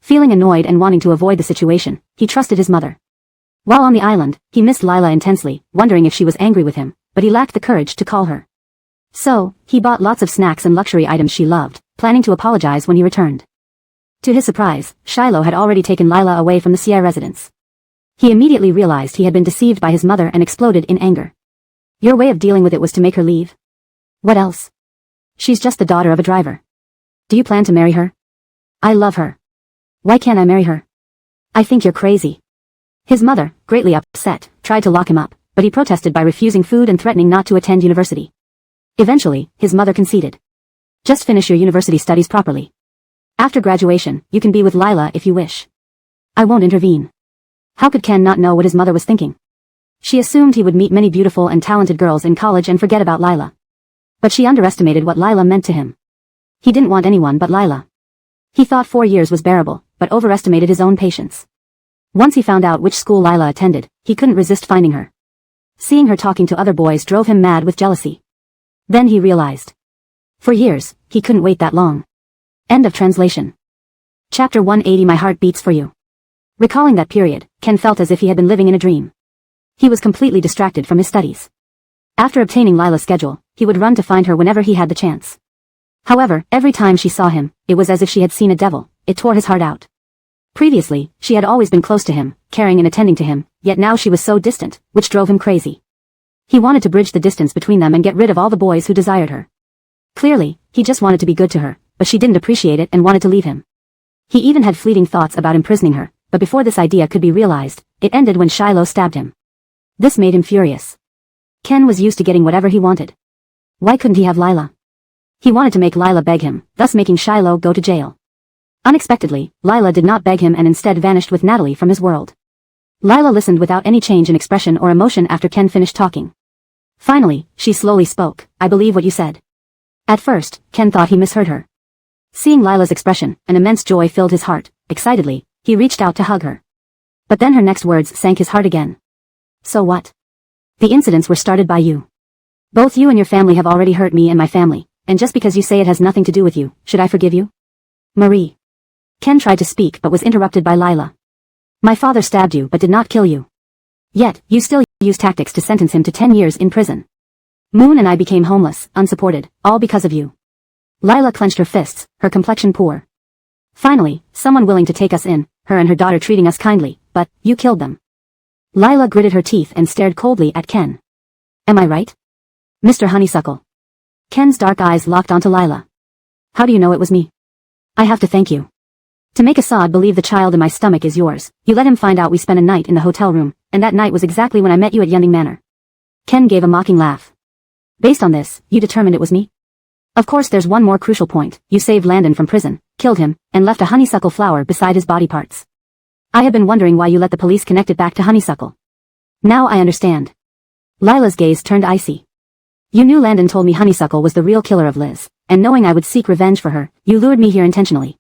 Feeling annoyed and wanting to avoid the situation, he trusted his mother. While on the island, he missed Lila intensely, wondering if she was angry with him, but he lacked the courage to call her. So, he bought lots of snacks and luxury items she loved, planning to apologize when he returned. To his surprise, Shiloh had already taken Lila away from the Xia residence. He immediately realized he had been deceived by his mother and exploded in anger. Your way of dealing with it was to make her leave? What else? She's just the daughter of a driver. Do you plan to marry her? I love her. Why can't I marry her? I think you're crazy. His mother, greatly upset, tried to lock him up, but he protested by refusing food and threatening not to attend university. Eventually, his mother conceded. Just finish your university studies properly. After graduation, you can be with Lila if you wish. I won't intervene. How could Ken not know what his mother was thinking? She assumed he would meet many beautiful and talented girls in college and forget about Lila. But she underestimated what Lila meant to him. He didn't want anyone but Lila. He thought 4 years was bearable, but overestimated his own patience. Once he found out which school Lila attended, he couldn't resist finding her. Seeing her talking to other boys drove him mad with jealousy. Then he realized. For years, he couldn't wait that long. End of translation. Chapter 180. My heart beats for you. Recalling that period, Ken felt as if he had been living in a dream. He was completely distracted from his studies. After obtaining Lila's schedule, he would run to find her whenever he had the chance. However, every time she saw him, it was as if she had seen a devil. It tore his heart out. Previously, she had always been close to him, caring and attending to him, yet now she was so distant, which drove him crazy. He wanted to bridge the distance between them and get rid of all the boys who desired her. Clearly, he just wanted to be good to her, but she didn't appreciate it and wanted to leave him. He even had fleeting thoughts about imprisoning her, but before this idea could be realized, it ended when Shiloh stabbed him. This made him furious. Ken was used to getting whatever he wanted. Why couldn't he have Lila? He wanted to make Lila beg him, thus making Shiloh go to jail. Unexpectedly, Lila did not beg him and instead vanished with Natalie from his world. Lila listened without any change in expression or emotion after Ken finished talking. Finally, she slowly spoke, "I believe what you said." At first, Ken thought he misheard her. Seeing Lila's expression, an immense joy filled his heart. Excitedly, he reached out to hug her. But then her next words sank his heart again. So what? The incidents were started by you. Both you and your family have already hurt me and my family, and just because you say it has nothing to do with you, should I forgive you? Marie. Ken tried to speak but was interrupted by Lila. My father stabbed you but did not kill you. Yet, you still use tactics to sentence him to 10 years in prison. Moon and I became homeless, unsupported, all because of you. Lila clenched her fists, her complexion poor. Finally, someone willing to take us in, her and her daughter treating us kindly, but, you killed them. Lila gritted her teeth and stared coldly at Ken. Am I right? Mr. Honeysuckle. Ken's dark eyes locked onto Lila. How do you know it was me? I have to thank you. To make Assad believe the child in my stomach is yours, you let him find out we spent a night in the hotel room, and that night was exactly when I met you at Yunding Manor. Ken gave a mocking laugh. Based on this, you determined it was me? Of course there's one more crucial point, you saved Landon from prison, killed him, and left a honeysuckle flower beside his body parts. I have been wondering why you let the police connect it back to honeysuckle. Now I understand. Lila's gaze turned icy. You knew Landon told me honeysuckle was the real killer of Liz, and knowing I would seek revenge for her, you lured me here intentionally.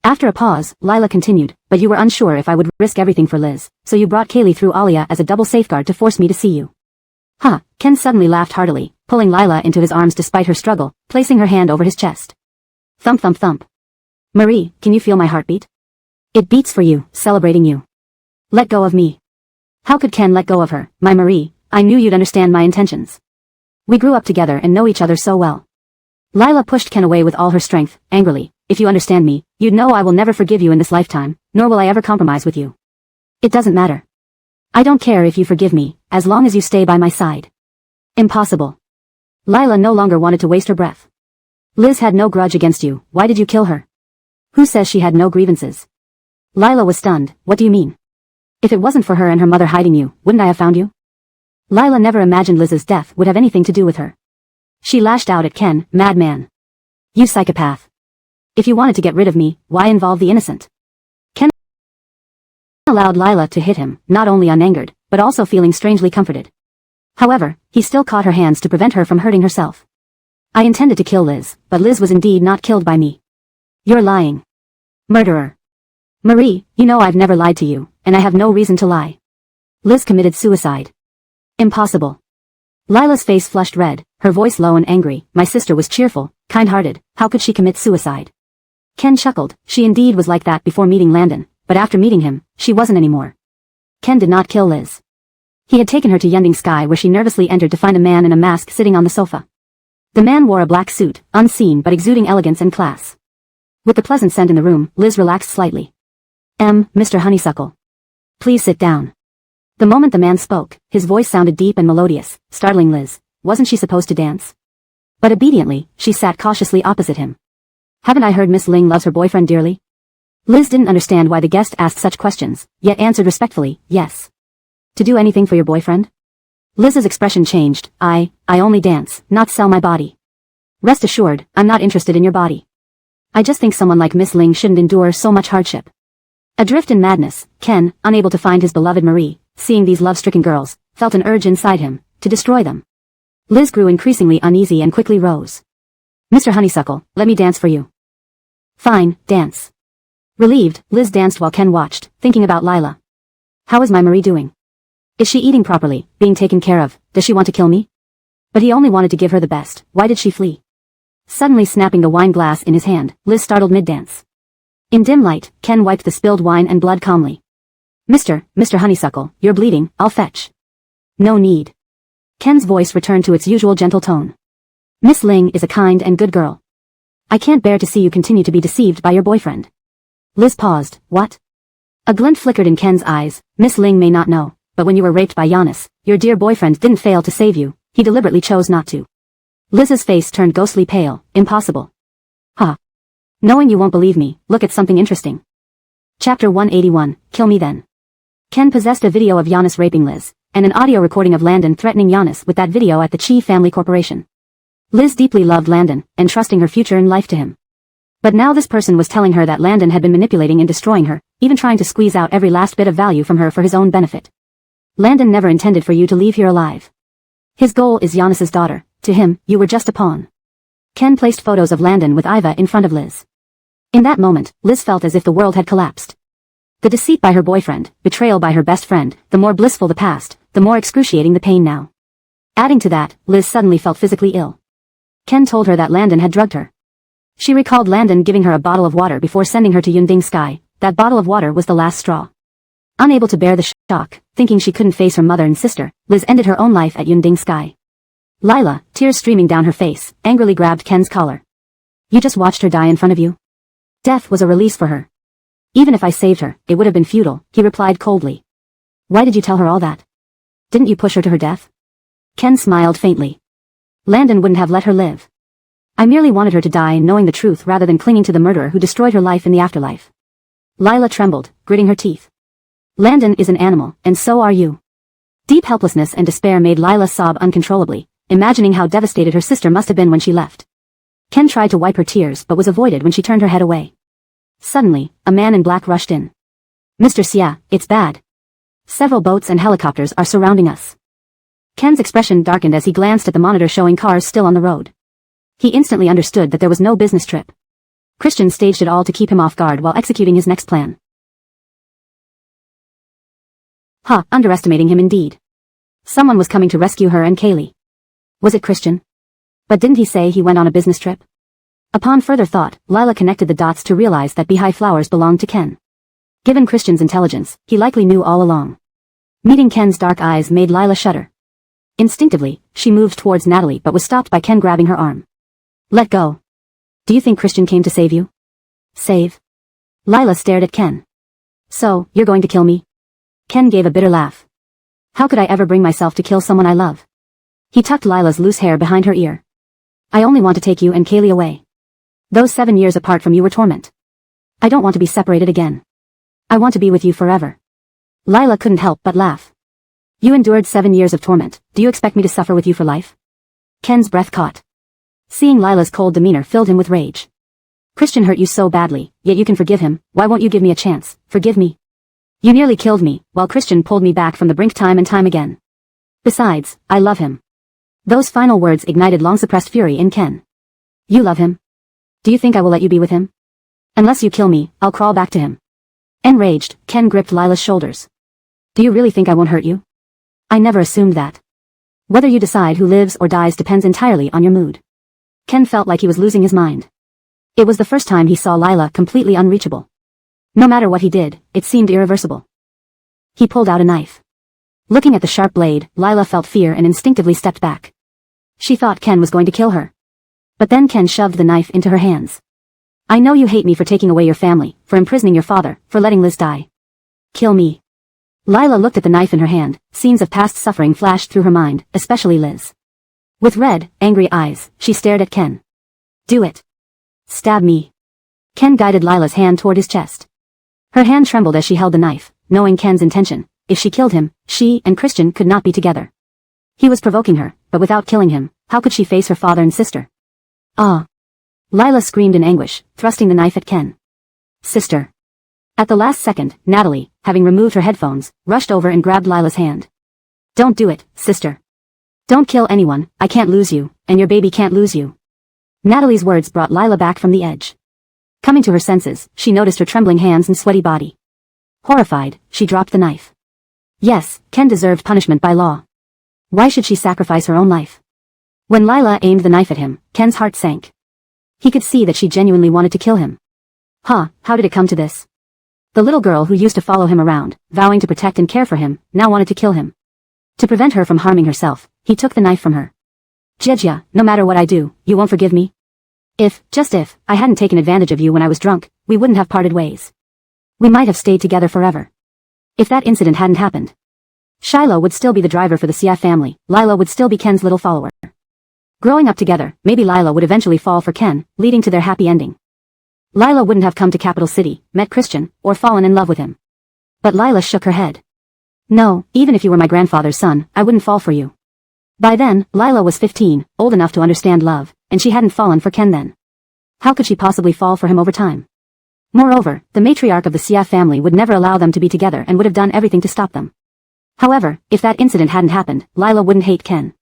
After a pause, Lila continued, but you were unsure if I would risk everything for Liz, so you brought Kaylee through Alia as a double safeguard to force me to see you. Ha, Ken suddenly laughed heartily, pulling Lila into his arms despite her struggle, placing her hand over his chest. Thump thump thump. Marie, can you feel my heartbeat? It beats for you, celebrating you. Let go of me. How could Ken let go of her, my Marie? I knew you'd understand my intentions. We grew up together and know each other so well. Lila pushed Ken away with all her strength, angrily. If you understand me, you'd know I will never forgive you in this lifetime, nor will I ever compromise with you. It doesn't matter. I don't care if you forgive me, as long as you stay by my side. Impossible. Lila no longer wanted to waste her breath. Liz had no grudge against you, why did you kill her? Who says she had no grievances? Lila was stunned, what do you mean? If it wasn't for her and her mother hiding you, wouldn't I have found you? Lila never imagined Liz's death would have anything to do with her. She lashed out at Ken, madman. You psychopath. If you wanted to get rid of me, why involve the innocent? Ken allowed Lila to hit him, not only unangered, but also feeling strangely comforted. However, he still caught her hands to prevent her from hurting herself. I intended to kill Liz, but Liz was indeed not killed by me. You're lying. Murderer. Marie, you know I've never lied to you, and I have no reason to lie. Liz committed suicide. Impossible. Lila's face flushed red, her voice low and angry. My sister was cheerful, kind-hearted, how could she commit suicide? Ken chuckled, she indeed was like that before meeting Landon, but after meeting him, she wasn't anymore. Ken did not kill Liz. He had taken her to Yunding Sky where she nervously entered to find a man in a mask sitting on the sofa. The man wore a black suit, unseen but exuding elegance and class. With the pleasant scent in the room, Liz relaxed slightly. Mr. Honeysuckle. Please sit down. The moment the man spoke, his voice sounded deep and melodious, startling Liz. Wasn't she supposed to dance? But obediently, she sat cautiously opposite him. Haven't I heard Miss Ling loves her boyfriend dearly? Liz didn't understand why the guest asked such questions, yet answered respectfully, yes. To do anything for your boyfriend? Liz's expression changed. I only dance, not sell my body. Rest assured, I'm not interested in your body. I just think someone like Miss Ling shouldn't endure so much hardship. Adrift in madness, Ken, unable to find his beloved Marie, seeing these love-stricken girls, felt an urge inside him, to destroy them. Liz grew increasingly uneasy and quickly rose. Mr. Honeysuckle, let me dance for you. Fine, dance. Relieved, Liz danced while Ken watched, thinking about Lila. How is my Marie doing? Is she eating properly, being taken care of, does she want to kill me? But he only wanted to give her the best, why did she flee? Suddenly snapping the wine glass in his hand, Liz startled mid-dance. In dim light, Ken wiped the spilled wine and blood calmly. Mr. Honeysuckle, you're bleeding, I'll fetch. No need. Ken's voice returned to its usual gentle tone. Miss Ling is a kind and good girl. I can't bear to see you continue to be deceived by your boyfriend. Liz paused, what? A glint flickered in Ken's eyes. Miss Ling may not know, but when you were raped by Giannis, your dear boyfriend didn't fail to save you, he deliberately chose not to. Liz's face turned ghostly pale. Impossible. Ha. Knowing you won't believe me, look at something interesting. Chapter 181, Kill Me Then. Ken possessed a video of Giannis raping Liz, and an audio recording of Landon threatening Giannis with that video at the Chi Family Corporation. Liz deeply loved Landon, entrusting her future in life to him. But now this person was telling her that Landon had been manipulating and destroying her, even trying to squeeze out every last bit of value from her for his own benefit. Landon never intended for you to leave here alive. His goal is Giannis's daughter. To him, you were just a pawn. Ken placed photos of Landon with Iva in front of Liz. In that moment, Liz felt as if the world had collapsed. The deceit by her boyfriend, betrayal by her best friend, the more blissful the past, the more excruciating the pain now. Adding to that, Liz suddenly felt physically ill. Ken told her that Landon had drugged her. She recalled Landon giving her a bottle of water before sending her to Yunding Sky. That bottle of water was the last straw. Unable to bear the shock, thinking she couldn't face her mother and sister, Liz ended her own life at Yunding Sky. Lila, tears streaming down her face, angrily grabbed Ken's collar. You just watched her die in front of you? Death was a release for her. Even if I saved her, it would have been futile, he replied coldly. Why did you tell her all that? Didn't you push her to her death? Ken smiled faintly. Landon wouldn't have let her live. I merely wanted her to die knowing the truth rather than clinging to the murderer who destroyed her life in the afterlife. Lila trembled, gritting her teeth. Landon is an animal, and so are you. Deep helplessness and despair made Lila sob uncontrollably, imagining how devastated her sister must have been when she left. Ken tried to wipe her tears but was avoided when she turned her head away. Suddenly, a man in black rushed in. Mr. Xia, it's bad. Several boats and helicopters are surrounding us. Ken's expression darkened as he glanced at the monitor showing cars still on the road. He instantly understood that there was no business trip. Christian staged it all to keep him off guard while executing his next plan. Underestimating him indeed. Someone was coming to rescue her and Kaylee. Was it Christian? But didn't he say he went on a business trip? Upon further thought, Lila connected the dots to realize that beehive flowers belonged to Ken. Given Christian's intelligence, he likely knew all along. Meeting Ken's dark eyes made Lila shudder. Instinctively, she moved towards Natalie but was stopped by Ken grabbing her arm. Let go. Do you think Christian came to save you? Save? Lila stared at Ken. So, you're going to kill me? Ken gave a bitter laugh. How could I ever bring myself to kill someone I love? He tucked Lila's loose hair behind her ear. I only want to take you and Kaylee away. Those 7 years apart from you were torment. I don't want to be separated again. I want to be with you forever. Lila couldn't help but laugh. You endured 7 years of torment, do you expect me to suffer with you for life? Ken's breath caught. Seeing Lila's cold demeanor filled him with rage. Christian hurt you so badly, yet you can forgive him, why won't you give me a chance, forgive me? You nearly killed me, while Christian pulled me back from the brink time and time again. Besides, I love him. Those final words ignited long-suppressed fury in Ken. You love him? Do you think I will let you be with him? Unless you kill me, I'll crawl back to him. Enraged, Ken gripped Lila's shoulders. Do you really think I won't hurt you? I never assumed that. Whether you decide who lives or dies depends entirely on your mood. Ken felt like he was losing his mind. It was the first time he saw Lila completely unreachable. No matter what he did, it seemed irreversible. He pulled out a knife. Looking at the sharp blade, Lila felt fear and instinctively stepped back. She thought Ken was going to kill her. But then Ken shoved the knife into her hands. I know you hate me for taking away your family, for imprisoning your father, for letting Liz die. Kill me. Lila looked at the knife in her hand, scenes of past suffering flashed through her mind, especially Liz. With red, angry eyes, she stared at Ken. Do it. Stab me. Ken guided Lila's hand toward his chest. Her hand trembled as she held the knife, knowing Ken's intention. If she killed him, she and Christian could not be together. He was provoking her, but without killing him, how could she face her father and sister? Ah! Lila screamed in anguish, thrusting the knife at Ken. Sister. At the last second, Natalie, having removed her headphones, rushed over and grabbed Lila's hand. Don't do it, sister. Don't kill anyone, I can't lose you, and your baby can't lose you. Natalie's words brought Lila back from the edge. Coming to her senses, she noticed her trembling hands and sweaty body. Horrified, she dropped the knife. Yes, Ken deserved punishment by law. Why should she sacrifice her own life? When Lila aimed the knife at him, Ken's heart sank. He could see that she genuinely wanted to kill him. How did it come to this? The little girl who used to follow him around, vowing to protect and care for him, now wanted to kill him. To prevent her from harming herself, he took the knife from her. Jejia, no matter what I do, you won't forgive me? Just if, I hadn't taken advantage of you when I was drunk, we wouldn't have parted ways. We might have stayed together forever. If that incident hadn't happened, Shiloh would still be the driver for the Xia family, Lila would still be Ken's little follower. Growing up together, maybe Lila would eventually fall for Ken, leading to their happy ending. Lila wouldn't have come to Capital City, met Christian, or fallen in love with him. But Lila shook her head. No, even if you were my grandfather's son, I wouldn't fall for you. By then, Lila was 15, old enough to understand love, and she hadn't fallen for Ken then. How could she possibly fall for him over time? Moreover, the matriarch of the Xia family would never allow them to be together and would have done everything to stop them. However, if that incident hadn't happened, Lila wouldn't hate Ken.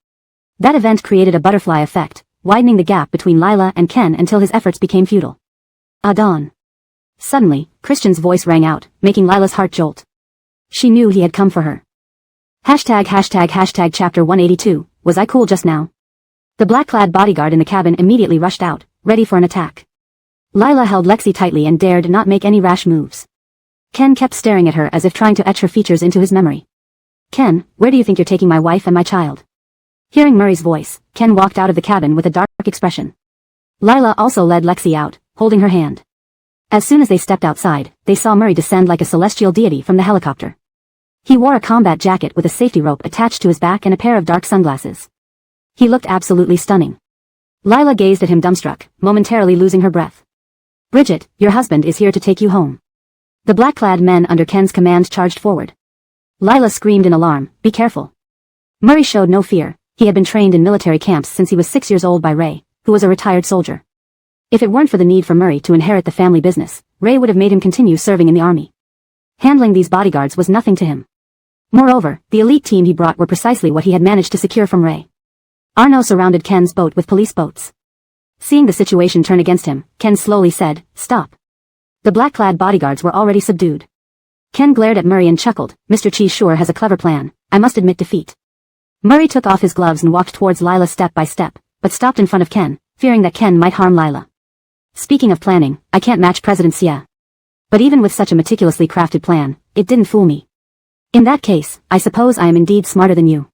That event created a butterfly effect, widening the gap between Lila and Ken until his efforts became futile. Dawn. Suddenly, Christian's voice rang out, making Lila's heart jolt. She knew he had come for her. ##### Chapter 182, was I cool just now? The black-clad bodyguard in the cabin immediately rushed out, ready for an attack. Lila held Lexi tightly and dared not make any rash moves. Ken kept staring at her as if trying to etch her features into his memory. Ken, where do you think you're taking my wife and my child? Hearing Murray's voice, Ken walked out of the cabin with a dark expression. Lila also led Lexi out, holding her hand. As soon as they stepped outside, they saw Murray descend like a celestial deity from the helicopter. He wore a combat jacket with a safety rope attached to his back and a pair of dark sunglasses. He looked absolutely stunning. Lila gazed at him dumbstruck, momentarily losing her breath. Bridget, your husband is here to take you home. The black-clad men under Ken's command charged forward. Lila screamed in alarm, be careful. Murray showed no fear. He had been trained in military camps since he was 6 years old by Ray, who was a retired soldier. If it weren't for the need for Murray to inherit the family business, Ray would have made him continue serving in the army. Handling these bodyguards was nothing to him. Moreover, the elite team he brought were precisely what he had managed to secure from Ray. Arno surrounded Ken's boat with police boats. Seeing the situation turn against him, Ken slowly said, stop. The black-clad bodyguards were already subdued. Ken glared at Murray and chuckled, Mr. Chi sure has a clever plan, I must admit defeat. Murray took off his gloves and walked towards Lila step by step, but stopped in front of Ken, fearing that Ken might harm Lila. Speaking of planning, I can't match President Xia. But even with such a meticulously crafted plan, it didn't fool me. In that case, I suppose I am indeed smarter than you.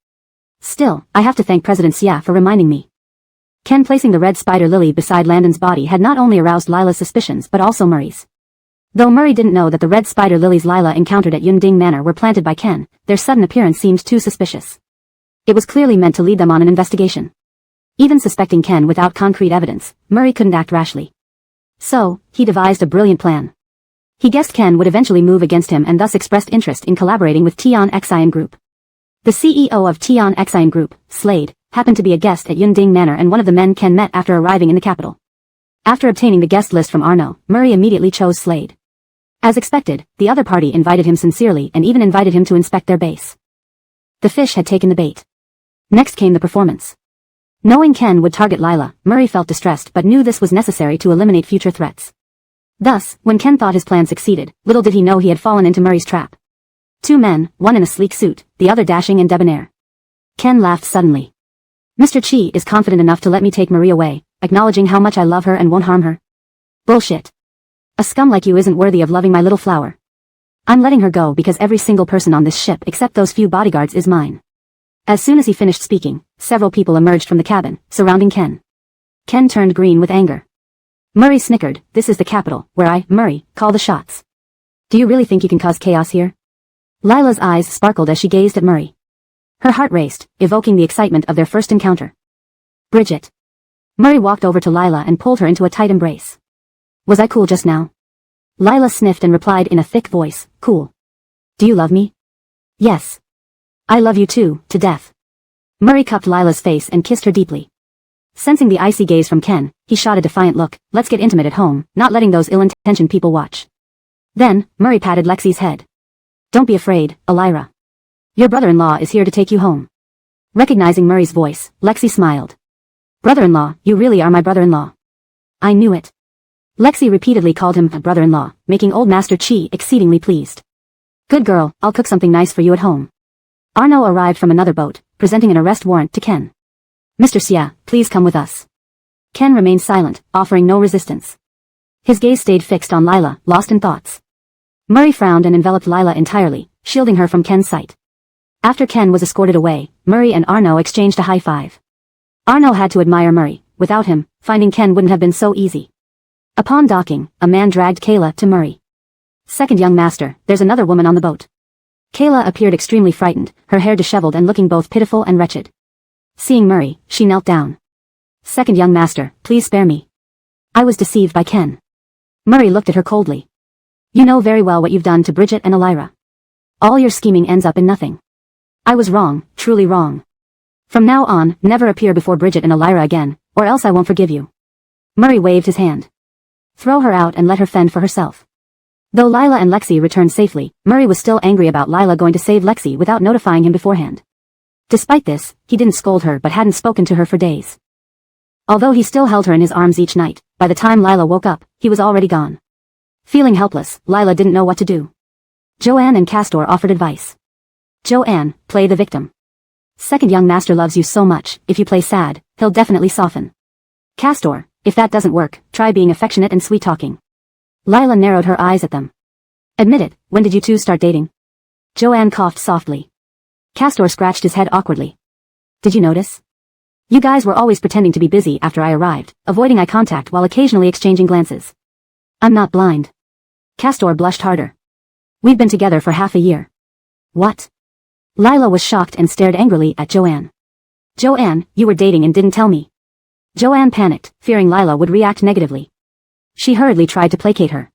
Still, I have to thank President Xia for reminding me. Ken placing the red spider lily beside Landon's body had not only aroused Lila's suspicions but also Murray's. Though Murray didn't know that the red spider lilies Lila encountered at Yunding Manor were planted by Ken, their sudden appearance seemed too suspicious. It was clearly meant to lead them on an investigation. Even suspecting Ken without concrete evidence, Murray couldn't act rashly. So, he devised a brilliant plan. He guessed Ken would eventually move against him and thus expressed interest in collaborating with Tian Xian Group. The CEO of Tian Xian Group, Slade, happened to be a guest at Yunding Manor and one of the men Ken met after arriving in the capital. After obtaining the guest list from Arno, Murray immediately chose Slade. As expected, the other party invited him sincerely and even invited him to inspect their base. The fish had taken the bait. Next came the performance. Knowing Ken would target Lila, Murray felt distressed but knew this was necessary to eliminate future threats. Thus, when Ken thought his plan succeeded, little did he know he had fallen into Murray's trap. Two men, one in a sleek suit, the other dashing and debonair. Ken laughed suddenly. Mr. Chi is confident enough to let me take Marie away, acknowledging how much I love her and won't harm her. Bullshit. A scum like you isn't worthy of loving my little flower. I'm letting her go because every single person on this ship except those few bodyguards is mine. As soon as he finished speaking, several people emerged from the cabin, surrounding Ken. Ken turned green with anger. Murray snickered, this is the capital, where I, Murray, call the shots. Do you really think you can cause chaos here? Lila's eyes sparkled as she gazed at Murray. Her heart raced, evoking the excitement of their first encounter. Bridget. Murray walked over to Lila and pulled her into a tight embrace. Was I cool just now? Lila sniffed and replied in a thick voice, cool. Do you love me? Yes. I love you too, to death. Murray cupped Lila's face and kissed her deeply. Sensing the icy gaze from Ken, he shot a defiant look, let's get intimate at home, not letting those ill-intentioned people watch. Then, Murray patted Lexi's head. Don't be afraid, Elira. Your brother-in-law is here to take you home. Recognizing Murray's voice, Lexi smiled. Brother-in-law, you really are my brother-in-law. I knew it. Lexi repeatedly called him a brother-in-law, making old Master Chi exceedingly pleased. Good girl, I'll cook something nice for you at home. Arno arrived from another boat, presenting an arrest warrant to Ken. Mr. Xia, please come with us. Ken remained silent, offering no resistance. His gaze stayed fixed on Lila, lost in thoughts. Murray frowned and enveloped Lila entirely, shielding her from Ken's sight. After Ken was escorted away, Murray and Arno exchanged a high five. Arno had to admire Murray. Without him, finding Ken wouldn't have been so easy. Upon docking, a man dragged Kayla to Murray. Second young master, there's another woman on the boat. Kayla appeared extremely frightened, her hair disheveled and looking both pitiful and wretched. Seeing Murray, she knelt down. Second young master, please spare me. I was deceived by Ken. Murray looked at her coldly. You know very well what you've done to Bridget and Elira. All your scheming ends up in nothing. I was wrong, truly wrong. From now on, never appear before Bridget and Elira again, or else I won't forgive you. Murray waved his hand. Throw her out and let her fend for herself. Though Lila and Lexi returned safely, Murray was still angry about Lila going to save Lexi without notifying him beforehand. Despite this, he didn't scold her but hadn't spoken to her for days. Although he still held her in his arms each night, by the time Lila woke up, he was already gone. Feeling helpless, Lila didn't know what to do. Joanne and Castor offered advice. Joanne, play the victim. Second young master loves you so much, if you play sad, he'll definitely soften. Castor, if that doesn't work, try being affectionate and sweet-talking. Lila narrowed her eyes at them. Admit it, when did you two start dating? Joanne coughed softly. Castor scratched his head awkwardly. Did you notice? You guys were always pretending to be busy after I arrived, avoiding eye contact while occasionally exchanging glances. I'm not blind. Castor blushed harder. We've been together for half a year. What? Lila was shocked and stared angrily at Joanne. Joanne, you were dating and didn't tell me. Joanne panicked, fearing Lila would react negatively. She hurriedly tried to placate her.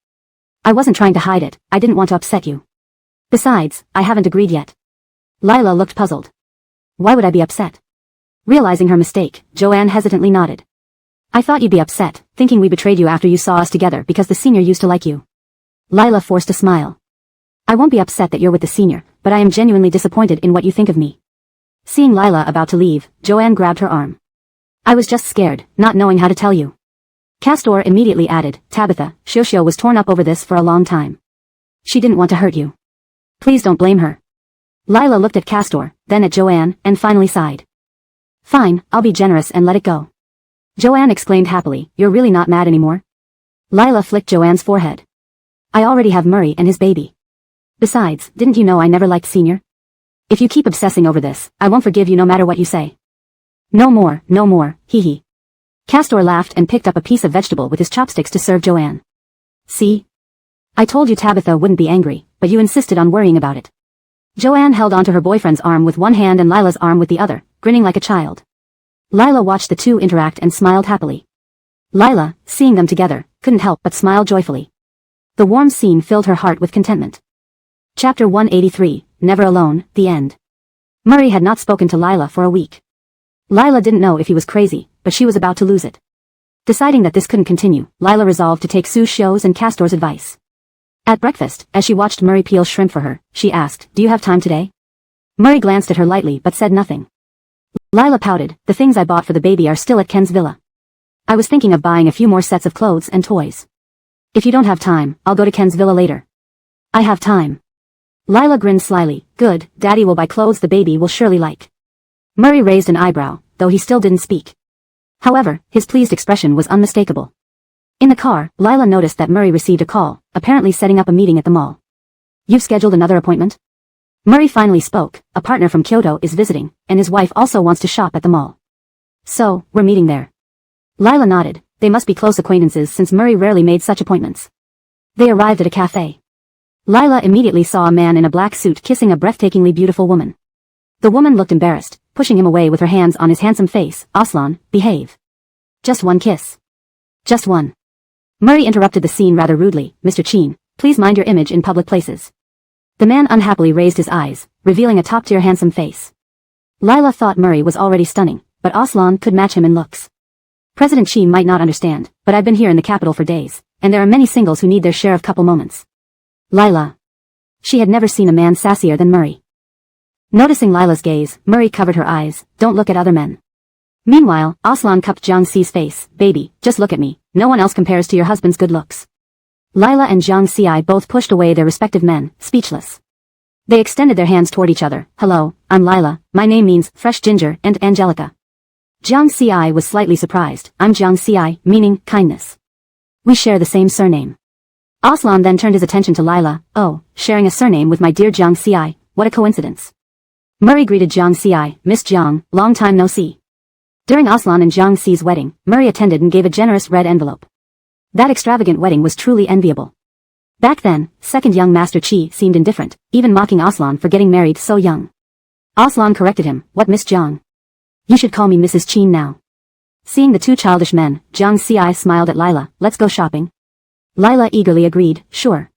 I wasn't trying to hide it, I didn't want to upset you. Besides, I haven't agreed yet. Lila looked puzzled. Why would I be upset? Realizing her mistake, Joanne hesitantly nodded. I thought you'd be upset, thinking we betrayed you after you saw us together because the senior used to like you. Lila forced a smile. I won't be upset that you're with the senior, but I am genuinely disappointed in what you think of me. Seeing Lila about to leave, Joanne grabbed her arm. I was just scared, not knowing how to tell you. Castor immediately added, Tabitha, Shosho was torn up over this for a long time. She didn't want to hurt you. Please don't blame her. Lila looked at Castor, then at Joanne, and finally sighed. Fine, I'll be generous and let it go. Joanne exclaimed happily, you're really not mad anymore? Lila flicked Joanne's forehead. I already have Murray and his baby. Besides, didn't you know I never liked Senior? If you keep obsessing over this, I won't forgive you no matter what you say. No more, he. Castor laughed and picked up a piece of vegetable with his chopsticks to serve Joanne. See? I told you Tabitha wouldn't be angry, but you insisted on worrying about it. Joanne held onto her boyfriend's arm with one hand and Lila's arm with the other, grinning like a child. Lila watched the two interact and smiled happily. Lila, seeing them together, couldn't help but smile joyfully. The warm scene filled her heart with contentment. Chapter 183, Never Alone, The End. Murray had not spoken to Lila for a week. Lila didn't know if he was crazy, but she was about to lose it. Deciding that this couldn't continue, Lila resolved to take Shosho's and Castor's advice. At breakfast, as she watched Murray peel shrimp for her, she asked, do you have time today? Murray glanced at her lightly but said nothing. Lila pouted, the things I bought for the baby are still at Ken's villa. I was thinking of buying a few more sets of clothes and toys. If you don't have time, I'll go to Ken's villa later. I have time. Lila grinned slyly, good, Daddy will buy clothes the baby will surely like. Murray raised an eyebrow, though he still didn't speak. However, his pleased expression was unmistakable. In the car, Lila noticed that Murray received a call, apparently setting up a meeting at the mall. You've scheduled another appointment? Murray finally spoke, a partner from Kyoto is visiting, and his wife also wants to shop at the mall. So, we're meeting there. Lila nodded, they must be close acquaintances since Murray rarely made such appointments. They arrived at a cafe. Lila immediately saw a man in a black suit kissing a breathtakingly beautiful woman. The woman looked embarrassed, pushing him away with her hands on his handsome face. Aslan, behave. Just one kiss. Just one. Murray interrupted the scene rather rudely, Mr. Chin, please mind your image in public places. The man unhappily raised his eyes, revealing a top-tier handsome face. Lila thought Murray was already stunning, but Aslan could match him in looks. President Chi might not understand, but I've been here in the capital for days, and there are many singles who need their share of couple moments. Lila. She had never seen a man sassier than Murray. Noticing Lila's gaze, Murray covered her eyes, don't look at other men. Meanwhile, Aslan cupped Jiang Xi's face, baby, just look at me, no one else compares to your husband's good looks. Lila and Jiang Xi both pushed away their respective men, speechless. They extended their hands toward each other. Hello, I'm Lila, my name means fresh ginger and Angelica. Jiang Ci was slightly surprised. I'm Jiang Ci, meaning kindness. We share the same surname. Aslan then turned his attention to Lila. Oh, sharing a surname with my dear Jiang Ci, what a coincidence. Murray greeted Jiang Ci, Miss Jiang, long time no see. During Aslan and Jiang Ci's wedding, Murray attended and gave a generous red envelope. That extravagant wedding was truly enviable. Back then, second young Master Qi seemed indifferent, even mocking Aslan for getting married so young. Aslan corrected him, what Miss Jiang? You should call me Mrs. Qin now. Seeing the two childish men, Jiang Ci smiled at Lila, let's go shopping. Lila eagerly agreed, sure.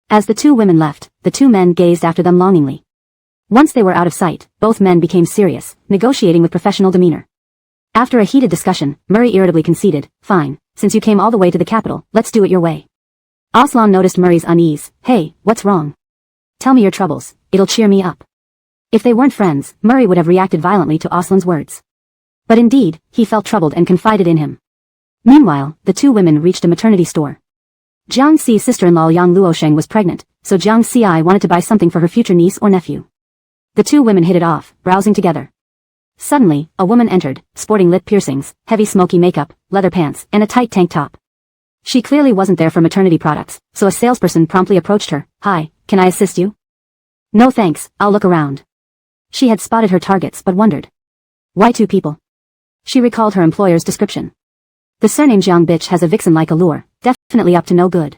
As the two women left, the two men gazed after them longingly. Once they were out of sight, both men became serious, negotiating with professional demeanor. After a heated discussion, Murray irritably conceded, fine, since you came all the way to the capital, let's do it your way. Aslan noticed Murray's unease. Hey, what's wrong? Tell me your troubles, it'll cheer me up. If they weren't friends, Murray would have reacted violently to Aslan's words. But indeed, he felt troubled and confided in him. Meanwhile, the two women reached a maternity store. Jiang Ci's sister-in-law Yang Luosheng was pregnant, so Jiang Ci wanted to buy something for her future niece or nephew. The two women hit it off, browsing together. Suddenly, a woman entered, sporting lip piercings, heavy smoky makeup, leather pants, and a tight tank top. She clearly wasn't there for maternity products, so a salesperson promptly approached her. Hi, can I assist you? No thanks, I'll look around. She had spotted her targets but wondered. Why two people? She recalled her employer's description. The surname Jiang bitch has a vixen-like allure, definitely up to no good.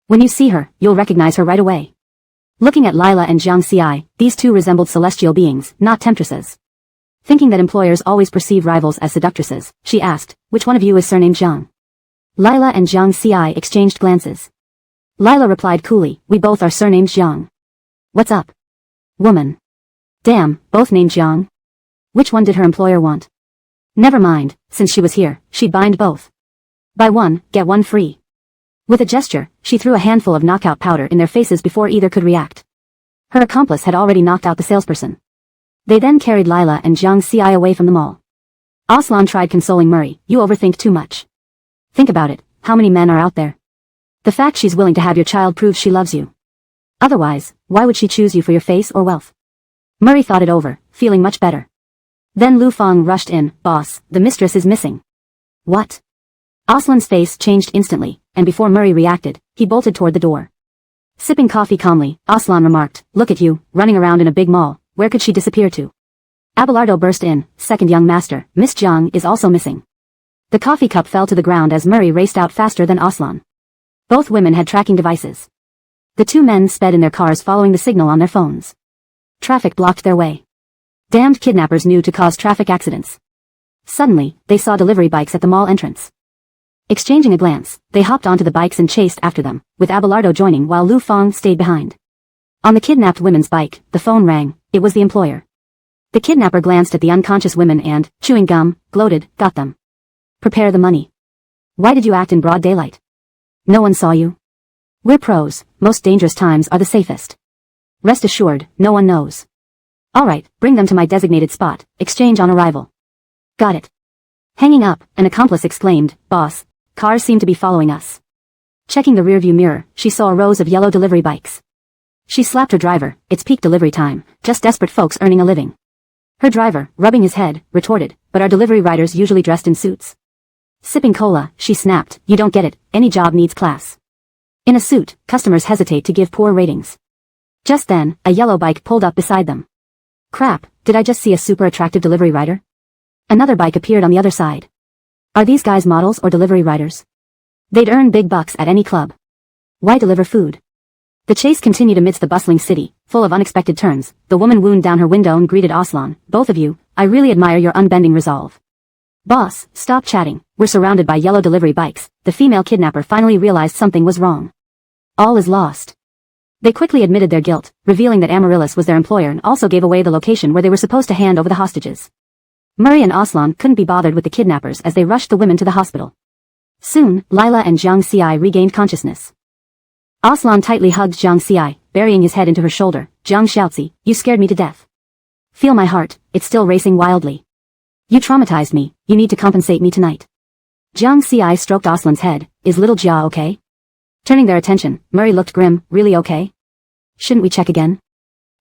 When you see her, you'll recognize her right away. Looking at Lila and Jiang Ci, these two resembled celestial beings, not temptresses. Thinking that employers always perceive rivals as seductresses, she asked, which one of you is surnamed Jiang? Lila and Jiang Ci exchanged glances. Lila replied coolly, we both are surnamed Jiang. What's up? Woman. Damn, both named Jiang. Which one did her employer want? Never mind, since she was here, she'd bind both. Buy one, get one free. With a gesture, she threw a handful of knockout powder in their faces before either could react. Her accomplice had already knocked out the salesperson. They then carried Lila and Jiang Ci away from the mall. Aslan tried consoling Murray, you overthink too much. Think about it, how many men are out there? The fact she's willing to have your child proves she loves you. Otherwise, why would she choose you for your face or wealth? Murray thought it over, feeling much better. Then Lu Feng rushed in, boss, the mistress is missing. What? Aslan's face changed instantly, and before Murray reacted, he bolted toward the door. Sipping coffee calmly, Aslan remarked, look at you, running around in a big mall, where could she disappear to? Abelardo burst in, second young master, Miss Jiang is also missing. The coffee cup fell to the ground as Murray raced out faster than Aslan. Both women had tracking devices. The two men sped in their cars following the signal on their phones. Traffic blocked their way. Damned kidnappers knew to cause traffic accidents. Suddenly, they saw delivery bikes at the mall entrance. Exchanging a glance, they hopped onto the bikes and chased after them, with Abelardo joining while Lu Feng stayed behind. On the kidnapped women's bike, the phone rang, it was the employer. The kidnapper glanced at the unconscious women and, chewing gum, gloated, got them. Prepare the money. Why did you act in broad daylight? No one saw you. We're pros, most dangerous times are the safest. Rest assured, no one knows. Alright, bring them to my designated spot, exchange on arrival. Got it. Hanging up, an accomplice exclaimed, boss, cars seem to be following us. Checking the rearview mirror, she saw rows of yellow delivery bikes. She slapped her driver, it's peak delivery time, just desperate folks earning a living. Her driver, rubbing his head, retorted, but are delivery riders usually dressed in suits? Sipping cola, she snapped, you don't get it, any job needs class. In a suit, customers hesitate to give poor ratings. Just then, a yellow bike pulled up beside them. Crap, did I just see a super attractive delivery rider? Another bike appeared on the other side. Are these guys models or delivery riders? They'd earn big bucks at any club. Why deliver food? The chase continued amidst the bustling city, full of unexpected turns. The woman wound down her window and greeted Aslan, both of you, I really admire your unbending resolve. Boss, stop chatting, we're surrounded by yellow delivery bikes. The female kidnapper finally realized something was wrong. All is lost. They quickly admitted their guilt, revealing that Amaryllis was their employer and also gave away the location where they were supposed to hand over the hostages. Murray and Aslan couldn't be bothered with the kidnappers as they rushed the women to the hospital. Soon, Lila and Jiang Ci regained consciousness. Aslan tightly hugged Jiang Ci, burying his head into her shoulder. Jiang Xiaozi, you scared me to death. Feel my heart, it's still racing wildly. You traumatized me, you need to compensate me tonight. Jiang Ci stroked Aslan's head, is little Jia okay? Turning their attention, Murray looked grim, really okay? Shouldn't we check again?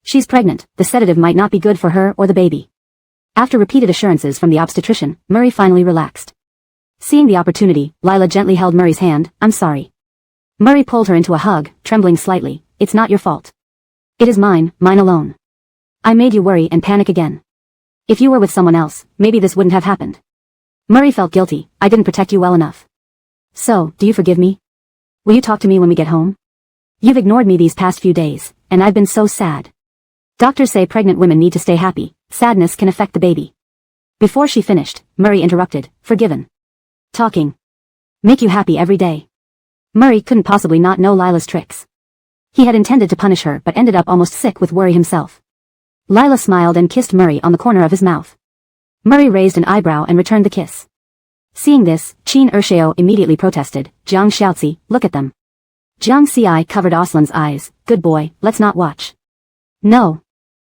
She's pregnant, the sedative might not be good for her or the baby. After repeated assurances from the obstetrician, Murray finally relaxed. Seeing the opportunity, Lila gently held Murray's hand. I'm sorry. Murray pulled her into a hug, trembling slightly. It's not your fault. It is mine alone. I made you worry and panic again. If you were with someone else, maybe this wouldn't have happened. Murray felt guilty. I didn't protect you well enough. So, do you forgive me? Will you talk to me when we get home? You've ignored me these past few days, and I've been so sad. Doctors say pregnant women need to stay happy. Sadness can affect the baby. Before she finished, Murray interrupted. Forgiven. Talking. Make you happy every day. Murray couldn't possibly not know Lila's tricks. He had intended to punish her but ended up almost sick with worry himself. Lila smiled and kissed Murray on the corner of his mouth. Murray raised an eyebrow and returned the kiss. Seeing this, Qin Ershao immediately protested. Jiang Xiaozi, look at them. Jiang Xi covered Aslan's eyes. Good boy, let's not watch. No.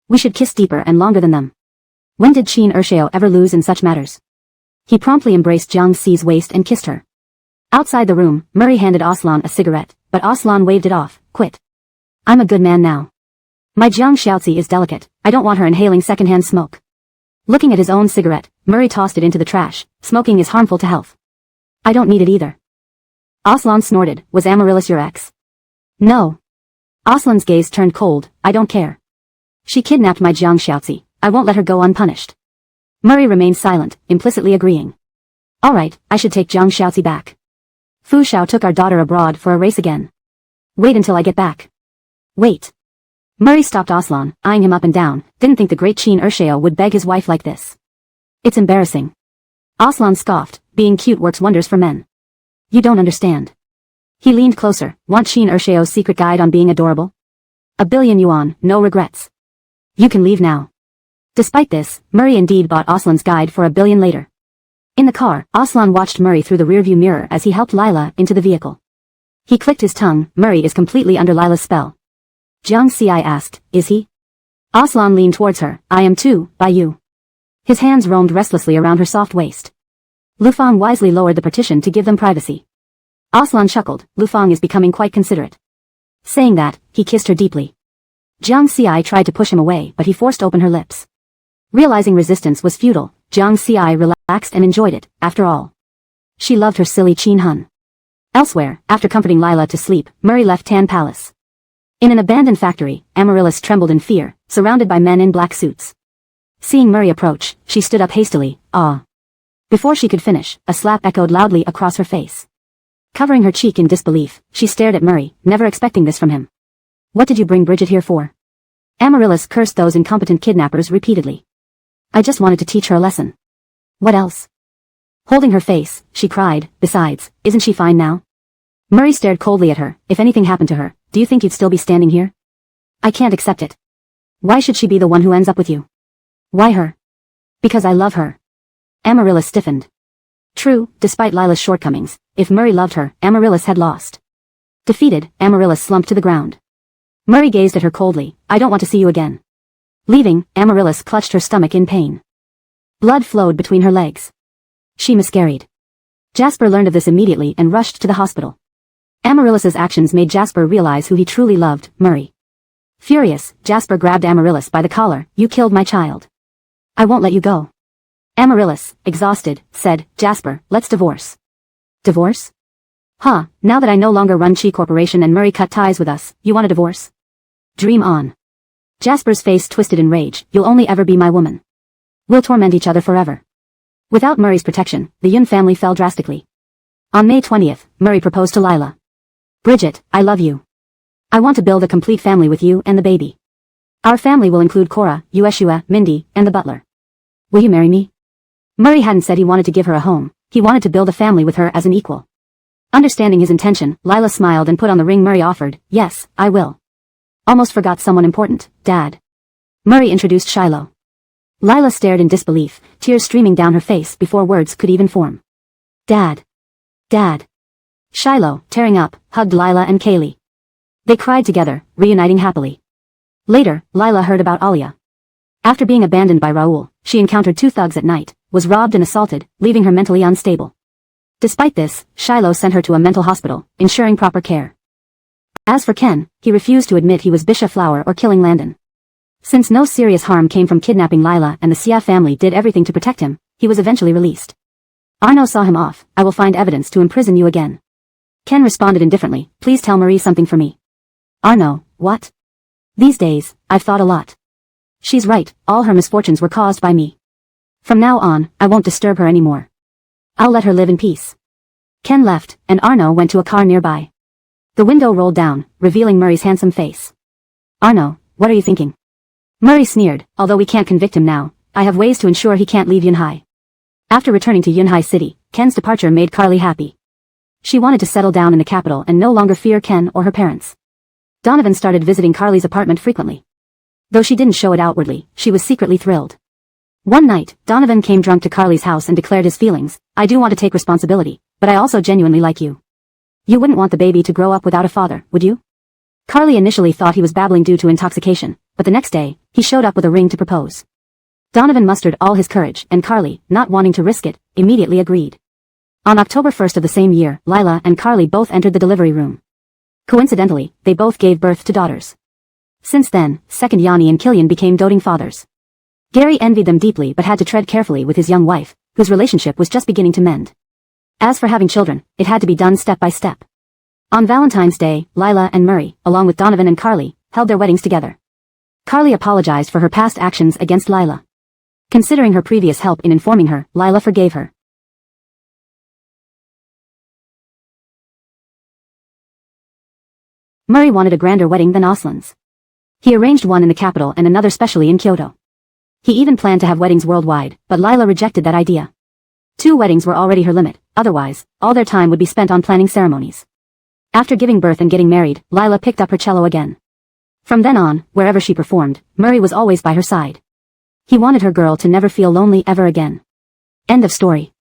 We should kiss deeper and longer than them. When did Qin Ershao ever lose in such matters? He promptly embraced Jiang Xi's waist and kissed her. Outside the room, Murray handed Aslan a cigarette, but Aslan waved it off. Quit. I'm a good man now. My Jiang Xiaozi is delicate. I don't want her inhaling secondhand smoke. Looking at his own cigarette, Murray tossed it into the trash. Smoking is harmful to health. I don't need it either. Aslan snorted. Was Amaryllis your ex? No. Aslan's gaze turned cold. I don't care. She kidnapped my Jiang Xiaozi. I won't let her go unpunished. Murray remained silent, implicitly agreeing. Alright, I should take Jiang Xiaozi back. Fu Xiao took our daughter abroad for a race again. Wait until I get back. Wait. Murray stopped Aslan, eyeing him up and down. Didn't think the great Qin Ershao would beg his wife like this. It's embarrassing. Aslan scoffed. Being cute works wonders for men. You don't understand. He leaned closer. Want Qin Ershao's secret guide on being adorable? 1 billion yuan, no regrets. You can leave now. Despite this, Murray indeed bought Aslan's guide for 1 billion later. In the car, Aslan watched Murray through the rearview mirror as he helped Lila into the vehicle. He clicked his tongue. Murray is completely under Lila's spell. Jiang Xi asked, is he? Aslan leaned towards her. I am too, by you. His hands roamed restlessly around her soft waist. Lufang wisely lowered the partition to give them privacy. Aslan chuckled. Lufang is becoming quite considerate. Saying that, he kissed her deeply. Jiang Xi tried to push him away but he forced open her lips. Realizing resistance was futile, Jiang Xi relaxed and enjoyed it, after all. She loved her silly Qin Hun. Elsewhere, after comforting Lila to sleep, Murray left Tan Palace. In an abandoned factory, Amaryllis trembled in fear, surrounded by men in black suits. Seeing Murray approach, she stood up hastily. Ah. Before she could finish, a slap echoed loudly across her face. Covering her cheek in disbelief, she stared at Murray, never expecting this from him. What did you bring Bridget here for? Amaryllis cursed those incompetent kidnappers repeatedly. I just wanted to teach her a lesson. What else? Holding her face, she cried, besides, isn't she fine now? Murray stared coldly at her. If anything happened to her, do you think you'd still be standing here? I can't accept it. Why should she be the one who ends up with you? Why her? Because I love her. Amaryllis stiffened. True, despite Lila's shortcomings, if Murray loved her, Amaryllis had lost. Defeated, Amaryllis slumped to the ground. Murray gazed at her coldly. I don't want to see you again. Leaving, Amaryllis clutched her stomach in pain. Blood flowed between her legs. She miscarried. Jasper learned of this immediately and rushed to the hospital. Amaryllis's actions made Jasper realize who he truly loved, Murray. Furious, Jasper grabbed Amaryllis by the collar. You killed my child. I won't let you go. Amaryllis, exhausted, said, Jasper, let's divorce. Divorce? Huh, now that I no longer run Chi Corporation and Murray cut ties with us, you want a divorce? Dream on. Jasper's face twisted in rage. You'll only ever be my woman. We'll torment each other forever. Without Murray's protection, the Yun family fell drastically. On May 20th, Murray proposed to Lila. Bridget, I love you. I want to build a complete family with you and the baby. Our family will include Cora, Yueshua, Mindy, and the butler. Will you marry me? Murray hadn't said he wanted to give her a home, he wanted to build a family with her as an equal. Understanding his intention, Lila smiled and put on the ring Murray offered. Yes, I will. Almost forgot someone important, Dad. Murray introduced Shiloh. Lila stared in disbelief, tears streaming down her face before words could even form. Dad. Dad. Shiloh, tearing up, hugged Lila and Kaylee. They cried together, reuniting happily. Later, Lila heard about Alia. After being abandoned by Raoul, she encountered 2 thugs at night, was robbed and assaulted, leaving her mentally unstable. Despite this, Shiloh sent her to a mental hospital, ensuring proper care. As for Ken, he refused to admit he was Bishop Flower or killing Landon. Since no serious harm came from kidnapping Lila and the Sia family did everything to protect him, he was eventually released. Arno saw him off. I will find evidence to imprison you again. Ken responded indifferently, please tell Marie something for me. Arno, what? These days, I've thought a lot. She's right, all her misfortunes were caused by me. From now on, I won't disturb her anymore. I'll let her live in peace. Ken left, and Arno went to a car nearby. The window rolled down, revealing Murray's handsome face. Arno, what are you thinking? Murray sneered, although we can't convict him now, I have ways to ensure he can't leave Yunhai. After returning to Yunhai City, Ken's departure made Carly happy. She wanted to settle down in the capital and no longer fear Ken or her parents. Donovan started visiting Carly's apartment frequently. Though she didn't show it outwardly, she was secretly thrilled. One night, Donovan came drunk to Carly's house and declared his feelings, I do want to take responsibility, but I also genuinely like you. You wouldn't want the baby to grow up without a father, would you? Carly initially thought he was babbling due to intoxication, but the next day, he showed up with a ring to propose. Donovan mustered all his courage, and Carly, not wanting to risk it, immediately agreed. On October 1st of the same year, Lila and Carly both entered the delivery room. Coincidentally, they both gave birth to daughters. Since then, second Yanni and Killian became doting fathers. Gary envied them deeply but had to tread carefully with his young wife, whose relationship was just beginning to mend. As for having children, it had to be done step by step. On Valentine's Day, Lila and Murray, along with Donovan and Carly, held their weddings together. Carly apologized for her past actions against Lila. Considering her previous help in informing her, Lila forgave her. Murray wanted a grander wedding than Aslan's. He arranged one in the capital and another specially in Kyoto. He even planned to have weddings worldwide, but Lila rejected that idea. 2 weddings were already her limit, otherwise, all their time would be spent on planning ceremonies. After giving birth and getting married, Lila picked up her cello again. From then on, wherever she performed, Murray was always by her side. He wanted her girl to never feel lonely ever again. End of story.